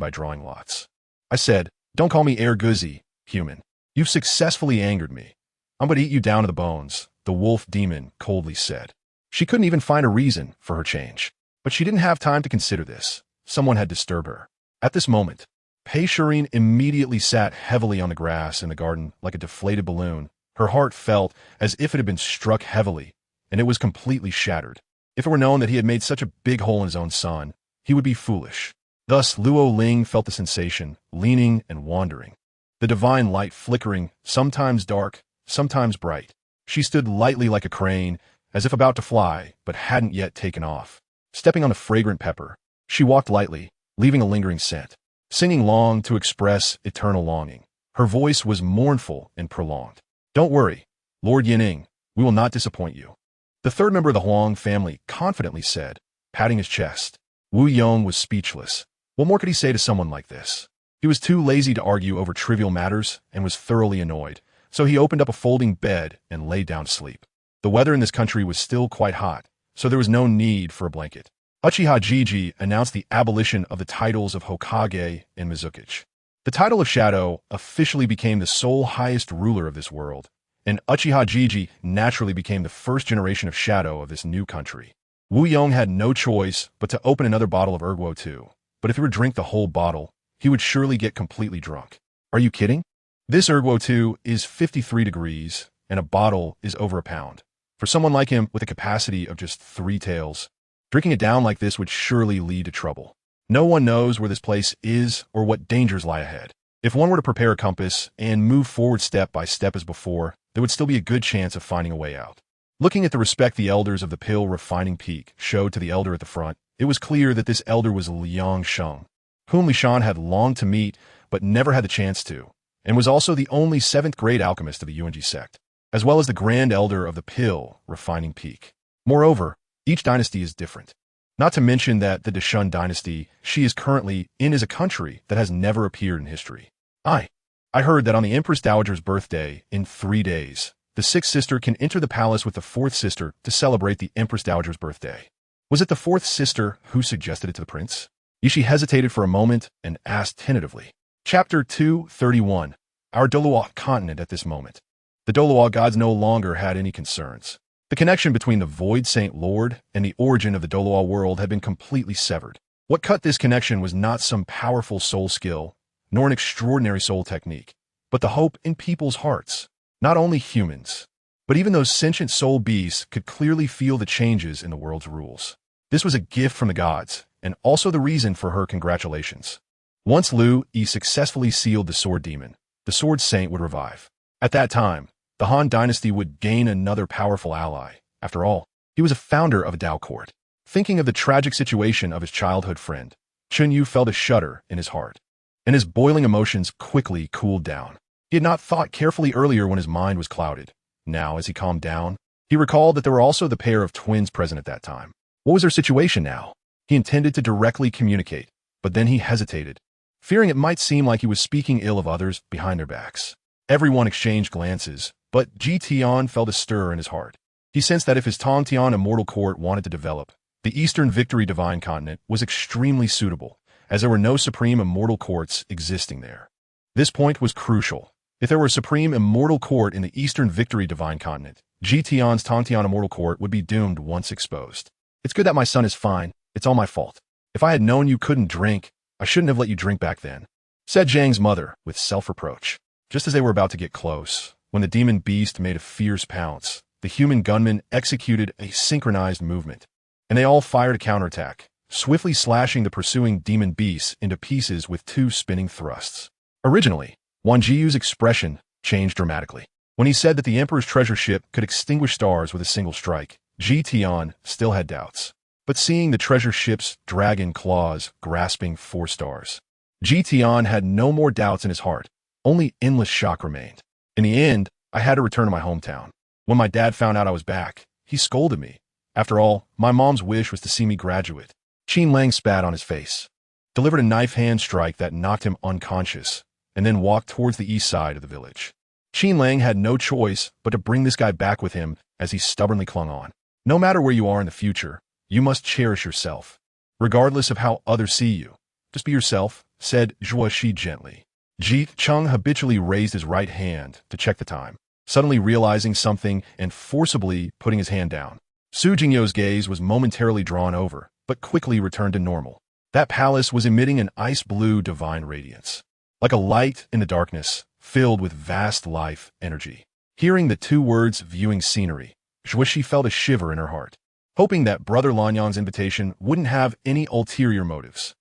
S1: by drawing lots. I said, "Don't call me Guzi, human. You've successfully angered me. I'm going to eat you down to the bones," the wolf demon coldly said. She couldn't even find a reason for her change. But she didn't have time to consider this. Someone had disturbed her. At this moment, Pei Shireen immediately sat heavily on the grass in the garden like a deflated balloon. Her heart felt as if it had been struck heavily, and it was completely shattered. If it were known that he had made such a big hole in his own son, he would be foolish. Thus, Luo Ling felt the sensation, leaning and wandering. The divine light flickering, sometimes dark, sometimes bright. She stood lightly like a crane, as if about to fly, but hadn't yet taken off. Stepping on a fragrant pepper, she walked lightly, leaving a lingering scent. Singing long to express eternal longing. Her voice was mournful and prolonged. "Don't worry, Lord Yining, we will not disappoint you," the third member of the Huang family confidently said, patting his chest. Wu Yong was speechless. What more could he say to someone like this? He was too lazy to argue over trivial matters and was thoroughly annoyed, so he opened up a folding bed and lay down to sleep. The weather in this country was still quite hot, so there was no need for a blanket. Uchiha Jiji announced the abolition of the titles of Hokage and Mizukichi. The title of Shadow officially became the sole highest ruler of this world, and Uchiha Jiji naturally became the first generation of Shadow of this new country. Wu Yong had no choice but to open another bottle of Erguo too, but if he were to drink the whole bottle, he would surely get completely drunk. Are you kidding? This Erguo 2 is 53 degrees, and a bottle is over a pound. For someone like him with a capacity of just 3 taels, drinking it down like this would surely lead to trouble. No one knows where this place is or what dangers lie ahead. If one were to prepare a compass and move forward step by step as before, there would still be a good chance of finding a way out. Looking at the respect the elders of the Pill Refining Peak showed to the elder at the front, it was clear that this elder was Liang Sheng, whom Li Shan had longed to meet but never had the chance to, and was also the only 7th grade alchemist of the UNG sect, as well as the grand elder of the Pill Refining Peak. Moreover, each dynasty is different. Not to mention that the Deshun dynasty she is currently in is a country that has never appeared in history. I heard that on the Empress Dowager's birthday, in 3 days, the 6th sister can enter the palace with the 4th sister to celebrate the Empress Dowager's birthday. Was it the 4th sister who suggested it to the prince? Yishi hesitated for a moment and asked tentatively. Chapter 231. Our Douluo continent at this moment. The Douluo gods no longer had any concerns. The connection between the Void Saint Lord and the origin of the Douluo world had been completely severed. What cut this connection was not some powerful soul skill, nor an extraordinary soul technique, but the hope in people's hearts. Not only humans, but even those sentient soul beasts could clearly feel the changes in the world's rules. This was a gift from the gods, and also the reason for her congratulations. Once Lu Yi successfully sealed the Sword Demon, the Sword Saint would revive. At that time, the Han dynasty would gain another powerful ally. After all, he was a founder of a Dao court. Thinking of the tragic situation of his childhood friend, Chun Yu felt a shudder in his heart, and his boiling emotions quickly cooled down. He had not thought carefully earlier when his mind was clouded. Now, as he calmed down, he recalled that there were also the pair of twins present at that time. What was their situation now? He intended to directly communicate, but then he hesitated, fearing it might seem like he was speaking ill of others behind their backs. Everyone exchanged glances, but Ji Tian felt a stir in his heart. He sensed that if his Tong Tian Immortal Court wanted to develop, the Eastern Victory Divine Continent was extremely suitable, as there were no Supreme Immortal Courts existing there. This point was crucial. If there were a Supreme Immortal Court in the Eastern Victory Divine Continent, Ji Tian's Tong Tian Immortal Court would be doomed once exposed. It's good that my son is fine. It's all my fault. If I had known you couldn't drink, I shouldn't have let you drink back then, said Zhang's mother with self-reproach. Just as they were about to get close, when the demon beast made a fierce pounce, the human gunmen executed a synchronized movement, and they all fired a counterattack, swiftly slashing the pursuing demon beasts into pieces with 2 spinning thrusts. Originally, Wang Jiyu's expression changed dramatically. When he said that the Emperor's treasure ship could extinguish stars with a single strike, Ji Tian still had doubts. But seeing the treasure ship's dragon claws grasping 4 stars, Ji Tian had no more doubts in his heart. Only endless shock remained. In the end, I had to return to my hometown. When my dad found out I was back, he scolded me. After all, my mom's wish was to see me graduate. Qin Lang spat on his face, delivered a knife hand strike that knocked him unconscious, and then walked towards the east side of the village. Qin Lang had no choice but to bring this guy back with him as he stubbornly clung on. No matter where you are in the future, you must cherish yourself, regardless of how others see you. Just be yourself, said Zhuo Shi gently. Ji Cheng habitually raised his right hand to check the time, suddenly realizing something and forcibly putting his hand down. Su Jingyo's gaze was momentarily drawn over, but quickly returned to normal. That palace was emitting an ice-blue divine radiance, like a light in the darkness, filled with vast life energy. Hearing the 2 words viewing scenery, Zhuoxi felt a shiver in her heart, hoping that Brother Lanyang's invitation wouldn't have any ulterior motives.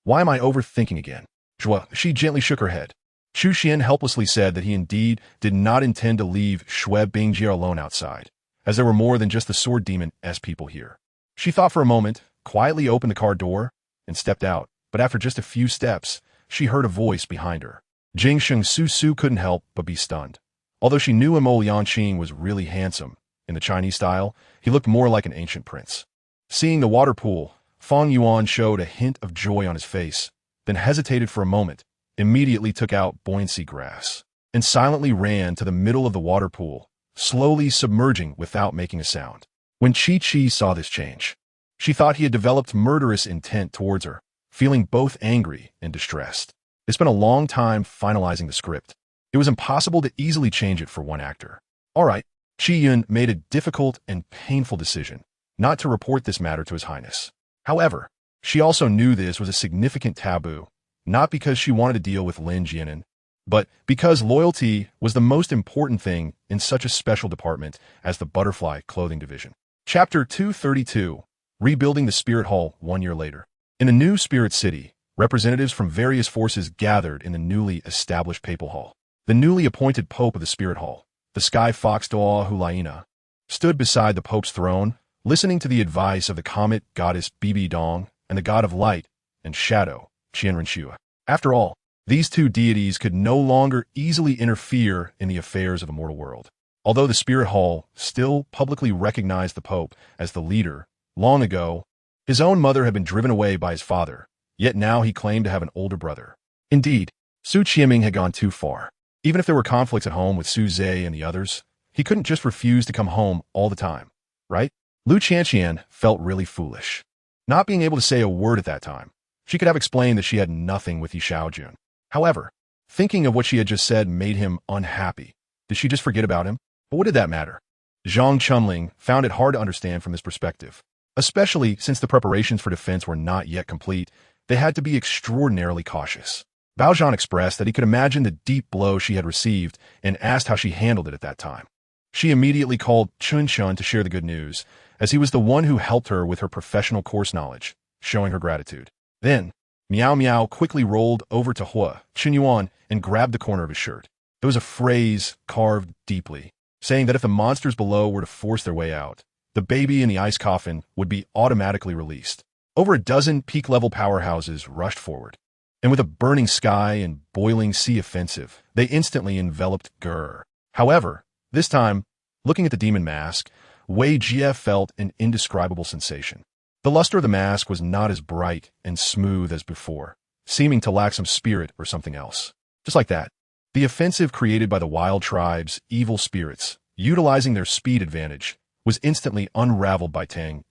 S1: Why am I overthinking again? Zhuoxi gently shook her head. Chu Xian helplessly said that he indeed did not intend to leave Shui Bingjie alone outside, as there were more than just the sword demon-s people here. She thought for a moment, quietly opened the car door, and stepped out, but after just a few steps, she heard a voice behind her. Jingsheng Su couldn't help but be stunned. Although she knew Mo Lianqing was really handsome, in the Chinese style, he looked more like an ancient prince. Seeing the water pool, Fang Yuan showed a hint of joy on his face, then hesitated for a moment, immediately took out buoyancy grass, and silently ran to the middle of the water pool, slowly submerging without making a sound. When Chi saw this change, she thought he had developed murderous intent towards her, feeling both angry and distressed. It spent a long time finalizing the script. It was impossible to easily change it for one actor. All right, Qi Yun made a difficult and painful decision, not to report this matter to His Highness. However, she also knew this was a significant taboo, not because she wanted to deal with Lin Jianan, but because loyalty was the most important thing in such a special department as the Butterfly Clothing Division. Chapter 232, Rebuilding the Spirit Hall 1 year later. In the new Spirit City, representatives from various forces gathered in the newly established Papal Hall. The newly appointed Pope of the Spirit Hall, the Sky Fox Douluo, stood beside the Pope's throne, listening to the advice of the Comet Goddess Bibi Dong and the God of Light and Shadow, Qianrenxue. After all, these 2 deities could no longer easily interfere in the affairs of the mortal world. Although the Spirit Hall still publicly recognized the Pope as the leader, long ago, his own mother had been driven away by his father, yet now he claimed to have an older brother. Indeed, Su Qianming had gone too far. Even if there were conflicts at home with Su Zhe and the others, he couldn't just refuse to come home all the time, right? Lu Chenxiang felt really foolish, not being able to say a word at that time. She could have explained that she had nothing with Xiaojun. However, thinking of what she had just said made him unhappy. Did she just forget about him? But what did that matter? Zhang Chunling found it hard to understand from this perspective. Especially since the preparations for defense were not yet complete, they had to be extraordinarily cautious. Bao Zhan expressed that he could imagine the deep blow she had received and asked how she handled it at that time. She immediately called Chunshun to share the good news, as he was the one who helped her with her professional course knowledge, showing her gratitude. Then, Miao Miao quickly rolled over to Hua Qinyuan and grabbed the corner of his shirt. There was a phrase carved deeply, saying that if the monsters below were to force their way out, the baby in the ice coffin would be automatically released. Over a dozen peak-level powerhouses rushed forward, and with a burning sky and boiling sea offensive, they instantly enveloped Gur. However, this time, looking at the demon mask, Wei Jie felt an indescribable sensation. The luster of the mask was not as bright and smooth as before, seeming to lack some spirit or something else. Just like that, the offensive created by the wild tribe's evil spirits, utilizing their speed advantage, was instantly unraveled by Tang.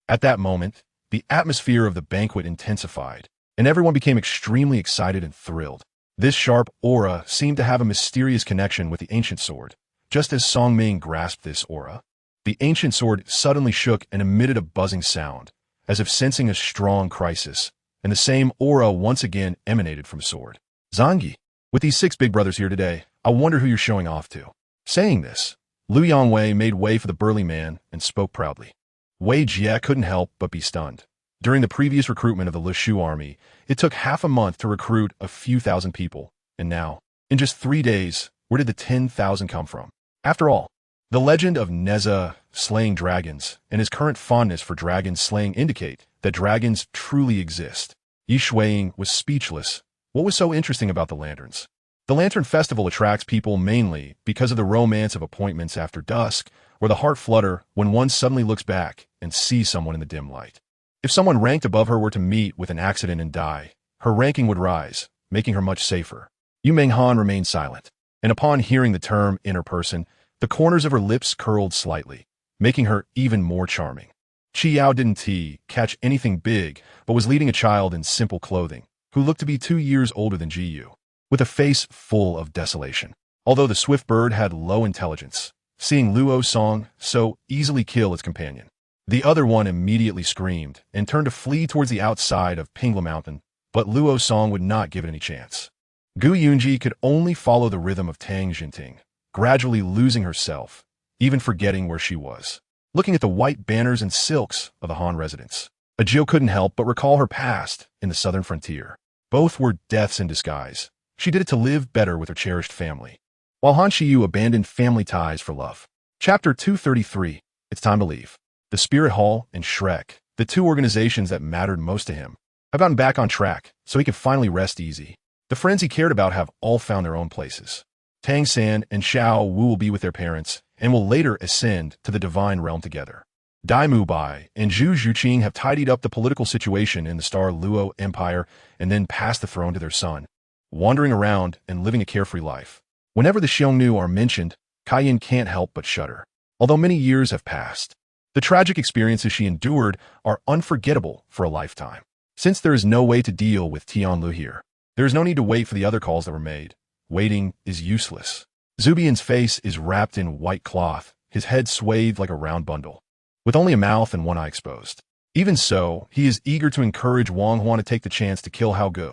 S1: At that moment, the atmosphere of the banquet intensified, and everyone became extremely excited and thrilled. This sharp aura seemed to have a mysterious connection with the ancient sword. Just as Song Ming grasped this aura, the ancient sword suddenly shook and emitted a buzzing sound, as if sensing a strong crisis, and the same aura once again emanated from sword. Zangi, with these 6 big brothers here today, I wonder who you're showing off to. Saying this, Lu Yangwei made way for the burly man and spoke proudly. Wei Jie couldn't help but be stunned. During the previous recruitment of the Le Shu army, it took half a month to recruit a few thousand people, and now, In just 3 days, where did the 10,000 come from? After all, the legend of Neza slaying dragons and his current fondness for dragons slaying indicate that dragons truly exist. Yi Shuiying was speechless. What was so interesting about the lanterns? The Lantern Festival attracts people mainly because of the romance of appointments after dusk, where the heart flutter when one suddenly looks back and sees someone in the dim light. If someone ranked above her were to meet with an accident and die, her ranking would rise, making her much safer. Yu Menghan remained silent, and upon hearing the term inner person, the corners of her lips curled slightly, making her even more charming. Xiao didn't catch anything big, but was leading a child in simple clothing, who looked to be 2 years older than Jiyu, with a face full of desolation. Although the swift bird had low intelligence, seeing Luo Song so easily kill its companion, the other one immediately screamed and turned to flee towards the outside of Pingla Mountain, but Luo Song would not give it any chance. Gu Yunji could only follow the rhythm of Tang Jinting, gradually losing herself, even forgetting where she was, looking at the white banners and silks of the Han residence. Ajil couldn't help but recall her past in the southern frontier. Both were deaths in disguise. She did it to live better with her cherished family, while Han Xiu abandoned family ties for love. Chapter 233. It's time to leave. The Spirit Hall and Shrek, the two organizations that mattered most to him, have gotten back on track so he can finally rest easy. The friends he cared about have all found their own places. Tang San and Xiao Wu will be with their parents and will later ascend to the divine realm together. Dai Mubai and Zhuqing have tidied up the political situation in the Star Luo Empire and then passed the throne to their son, wandering around and living a carefree life. Whenever the Xiongnu are mentioned, Kaiyan can't help but shudder. Although many years have passed, the tragic experiences she endured are unforgettable for a lifetime. Since there is no way to deal with Tianlu here, there is no need to wait for the other calls that were made. Waiting is useless. Zubian's face is wrapped in white cloth, his head swathed like a round bundle, with only a mouth and one eye exposed. Even so, he is eager to encourage Wang Huan to take the chance to kill Hao Gu.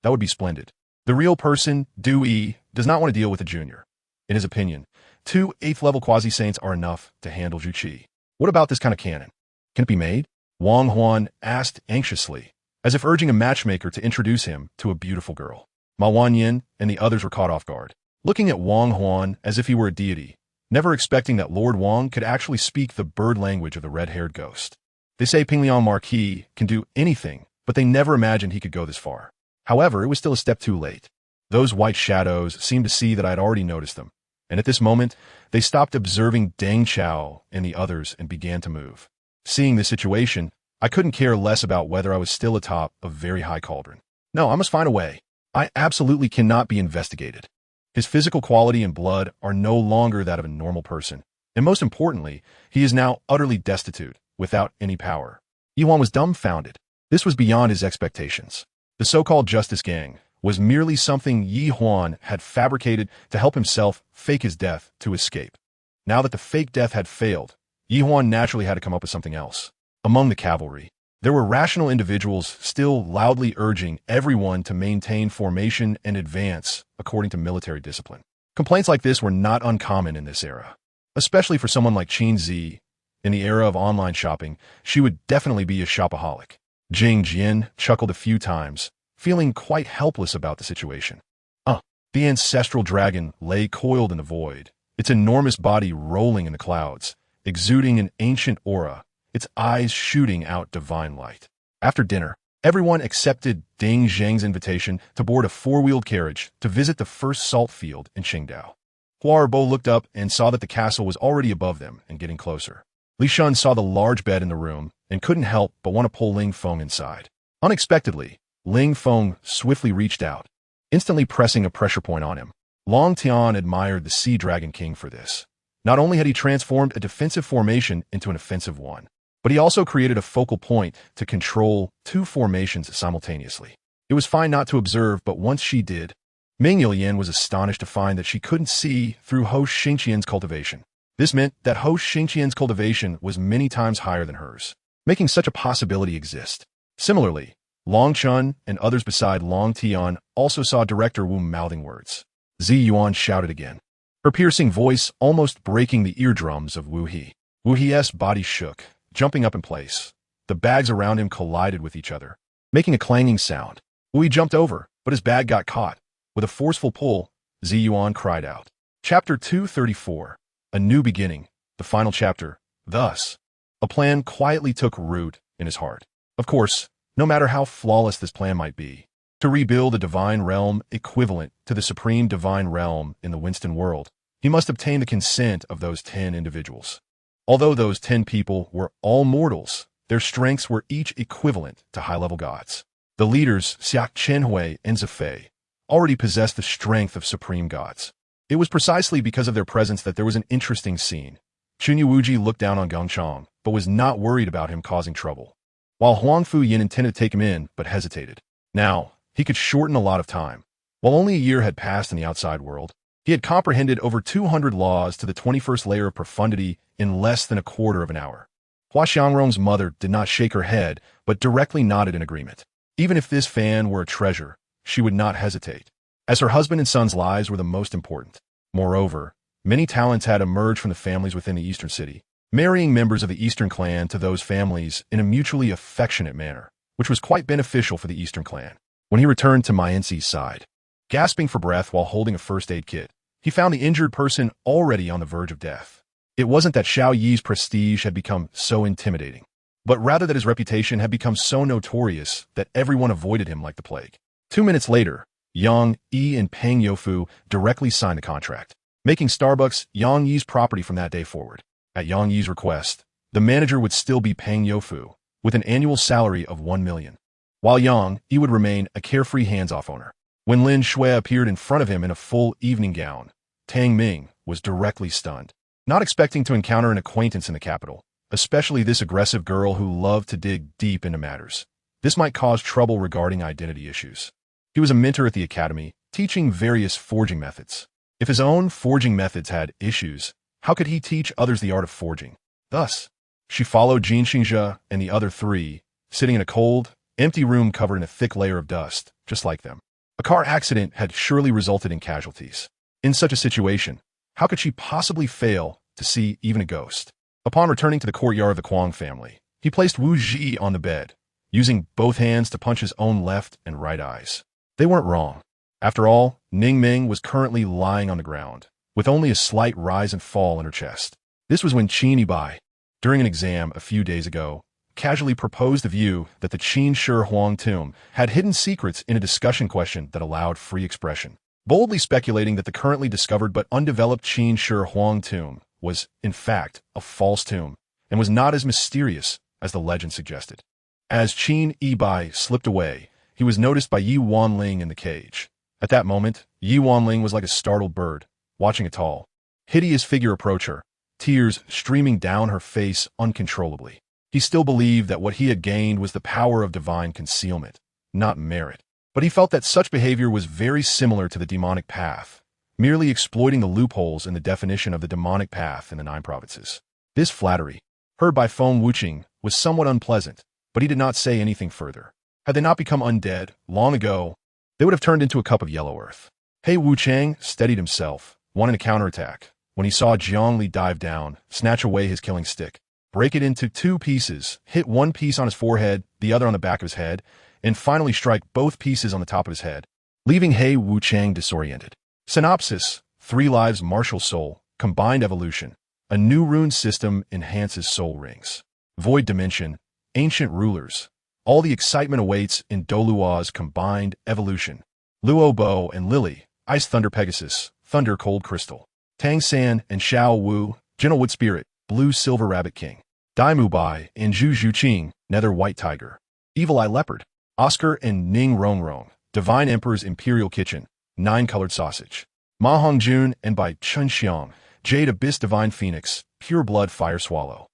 S1: That would be splendid. The real person, Du Yi, does not want to deal with a junior. In his opinion, 2 8th-level quasi-saints are enough to handle Zhu Qi. What about this kind of cannon? Can it be made? Wang Huan asked anxiously, as if urging a matchmaker to introduce him to a beautiful girl. Ma Wanyin and the others were caught off guard, looking at Wang Huan as if he were a deity, never expecting that Lord Wang could actually speak the bird language of the red-haired ghost. They say Pingliang Marquis can do anything, but they never imagined he could go this far. However, it was still a step too late. Those white shadows seemed to see that I had already noticed them, and at this moment, they stopped observing Deng Chao and the others and began to move. Seeing this situation, I couldn't care less about whether I was still atop a very high cauldron. No, I must find a way. I absolutely cannot be investigated. His physical quality and blood are no longer that of a normal person, and most importantly, he is now utterly destitute, without any power. Yuan was dumbfounded. This was beyond his expectations. The so-called Justice Gang was merely something Yi Huan had fabricated to help himself fake his death to escape. Now that the fake death had failed, Yi Huan naturally had to come up with something else. Among the cavalry, there were rational individuals still loudly urging everyone to maintain formation and advance according to military discipline. Complaints like this were not uncommon in this era, especially for someone like Qin Zi. In the era of online shopping, she would definitely be a shopaholic. Jing Jian chuckled a few times, feeling quite helpless about the situation. The ancestral dragon lay coiled in the void, its enormous body rolling in the clouds, exuding an ancient aura, its eyes shooting out divine light. After dinner, everyone accepted Ding Zheng's invitation to board a 4-wheeled carriage to visit the first salt field in Qingdao. Huarbo looked up and saw that the castle was already above them and getting closer. Li Shun saw the large bed in the room and couldn't help but want to pull Ling Feng inside. Unexpectedly, Ling Feng swiftly reached out, instantly pressing a pressure point on him. Long Tian admired the Sea Dragon King for this. Not only had he transformed a defensive formation into an offensive one, but he also created a focal point to control 2 formations simultaneously. It was fine not to observe, but once she did, Ming Yilian was astonished to find that she couldn't see through Host Xingqian's cultivation. This meant that Host Xingqian's cultivation was many times higher than hers, making such a possibility exist. Similarly, Long Chun and others beside Long Tian also saw Director Wu mouthing words. Zi Yuan shouted again, her piercing voice almost breaking the eardrums of Wu He. Wu He's body shook, jumping up in place. The bags around him collided with each other, making a clanging sound. Wu He jumped over, but his bag got caught. With a forceful pull, Ziyuan cried out. Chapter 234. A New Beginning. The final chapter. Thus, a plan quietly took root in his heart. Of course, no matter how flawless this plan might be, to rebuild a divine realm equivalent to the supreme divine realm in the Winston world, he must obtain the consent of those 10 individuals. Although those 10 people were all mortals, their strengths were each equivalent to high-level gods. The leaders, Xiao, Chenhui, and Zifei, already possessed the strength of supreme gods. It was precisely because of their presence that there was an interesting scene. Chunyuwuji looked down on Gongchang, but was not worried about him causing trouble, while Huang Fuyin intended to take him in, but hesitated. Now, he could shorten a lot of time. While only a year had passed in the outside world, he had comprehended over 200 laws to the 21st layer of profundity in less than a quarter of an hour. Hua Xiangrong's mother did not shake her head, but directly nodded in agreement. Even if this fan were a treasure, she would not hesitate, as her husband and son's lives were the most important. Moreover, many talents had emerged from the families within the Eastern City, marrying members of the Eastern clan to those families in a mutually affectionate manner, which was quite beneficial for the Eastern clan. When he returned to Mianxi's side, gasping for breath while holding a first aid kit, he found the injured person already on the verge of death. It wasn't that Xiao Yi's prestige had become so intimidating, but rather that his reputation had become so notorious that everyone avoided him like the plague. 2 minutes later, Yang Yi and Peng Youfu directly signed the contract, making Starbucks Yang Yi's property from that day forward. At Yang Yi's request, the manager would still be Peng Youfu, with an annual salary of 1 million, while Yang Yi would remain a carefree hands-off owner. When Lin Shui appeared in front of him in a full evening gown, Tang Ming was directly stunned, not expecting to encounter an acquaintance in the capital, especially this aggressive girl who loved to dig deep into matters. This might cause trouble regarding identity issues. He was a mentor at the academy, teaching various forging methods. If his own forging methods had issues, how could he teach others the art of forging? Thus, she followed Jin Xingzhe and the other 3, sitting in a cold, empty room covered in a thick layer of dust, just like them. A car accident had surely resulted in casualties. In such a situation, how could she possibly fail to see even a ghost? Upon returning to the courtyard of the Kuang family, he placed Wu Ji on the bed, using both hands to punch his own left and right eyes. They weren't wrong. After all, Ning Ming was currently lying on the ground, with only a slight rise and fall in her chest. This was when Qin Yibai, during an exam a few days ago, casually proposed the view that the Qin Shi Huang tomb had hidden secrets in a discussion question that allowed free expression, boldly speculating that the currently discovered but undeveloped Qin Shi Huang tomb was, in fact, a false tomb, and was not as mysterious as the legend suggested. As Qin Yibai slipped away, he was noticed by Yi Wanling in the cage. At that moment, Yi Wanling was like a startled bird, watching a tall, hideous figure approach her, tears streaming down her face uncontrollably. He still believed that what he had gained was the power of divine concealment, not merit. But he felt that such behavior was very similar to the demonic path, merely exploiting the loopholes in the definition of the demonic path in the 9 provinces. This flattery, heard by Feng Wuqing, was somewhat unpleasant, but he did not say anything further. Had they not become undead long ago, they would have turned into a cup of yellow earth. He Wuchang steadied himself, wanting to counterattack, when he saw Jiangli dive down, snatch away his killing stick, break it into 2 pieces, hit one piece on his forehead, the other on the back of his head, and finally strike both pieces on the top of his head, leaving He Wuchang disoriented. Synopsis: 3 lives martial soul, combined evolution. A new rune system enhances soul rings. Void dimension, ancient rulers. All the excitement awaits in Douluo's combined evolution. LuoBo and Lili, Ice Thunder Pegasus, Thunder Cold Crystal. Tang San and Xiao Wu, Gentle Wood Spirit, Blue Silver Rabbit King. Dai Mubai and Zhuqing, Nether White Tiger. Evil Eye Leopard. Oscar and Ning Rongrong, Divine Emperor's Imperial Kitchen, 9-colored sausage. Ma Hongjun and by Chenxiang, Jade Abyss Divine Phoenix, Pureblood Fire Swallow.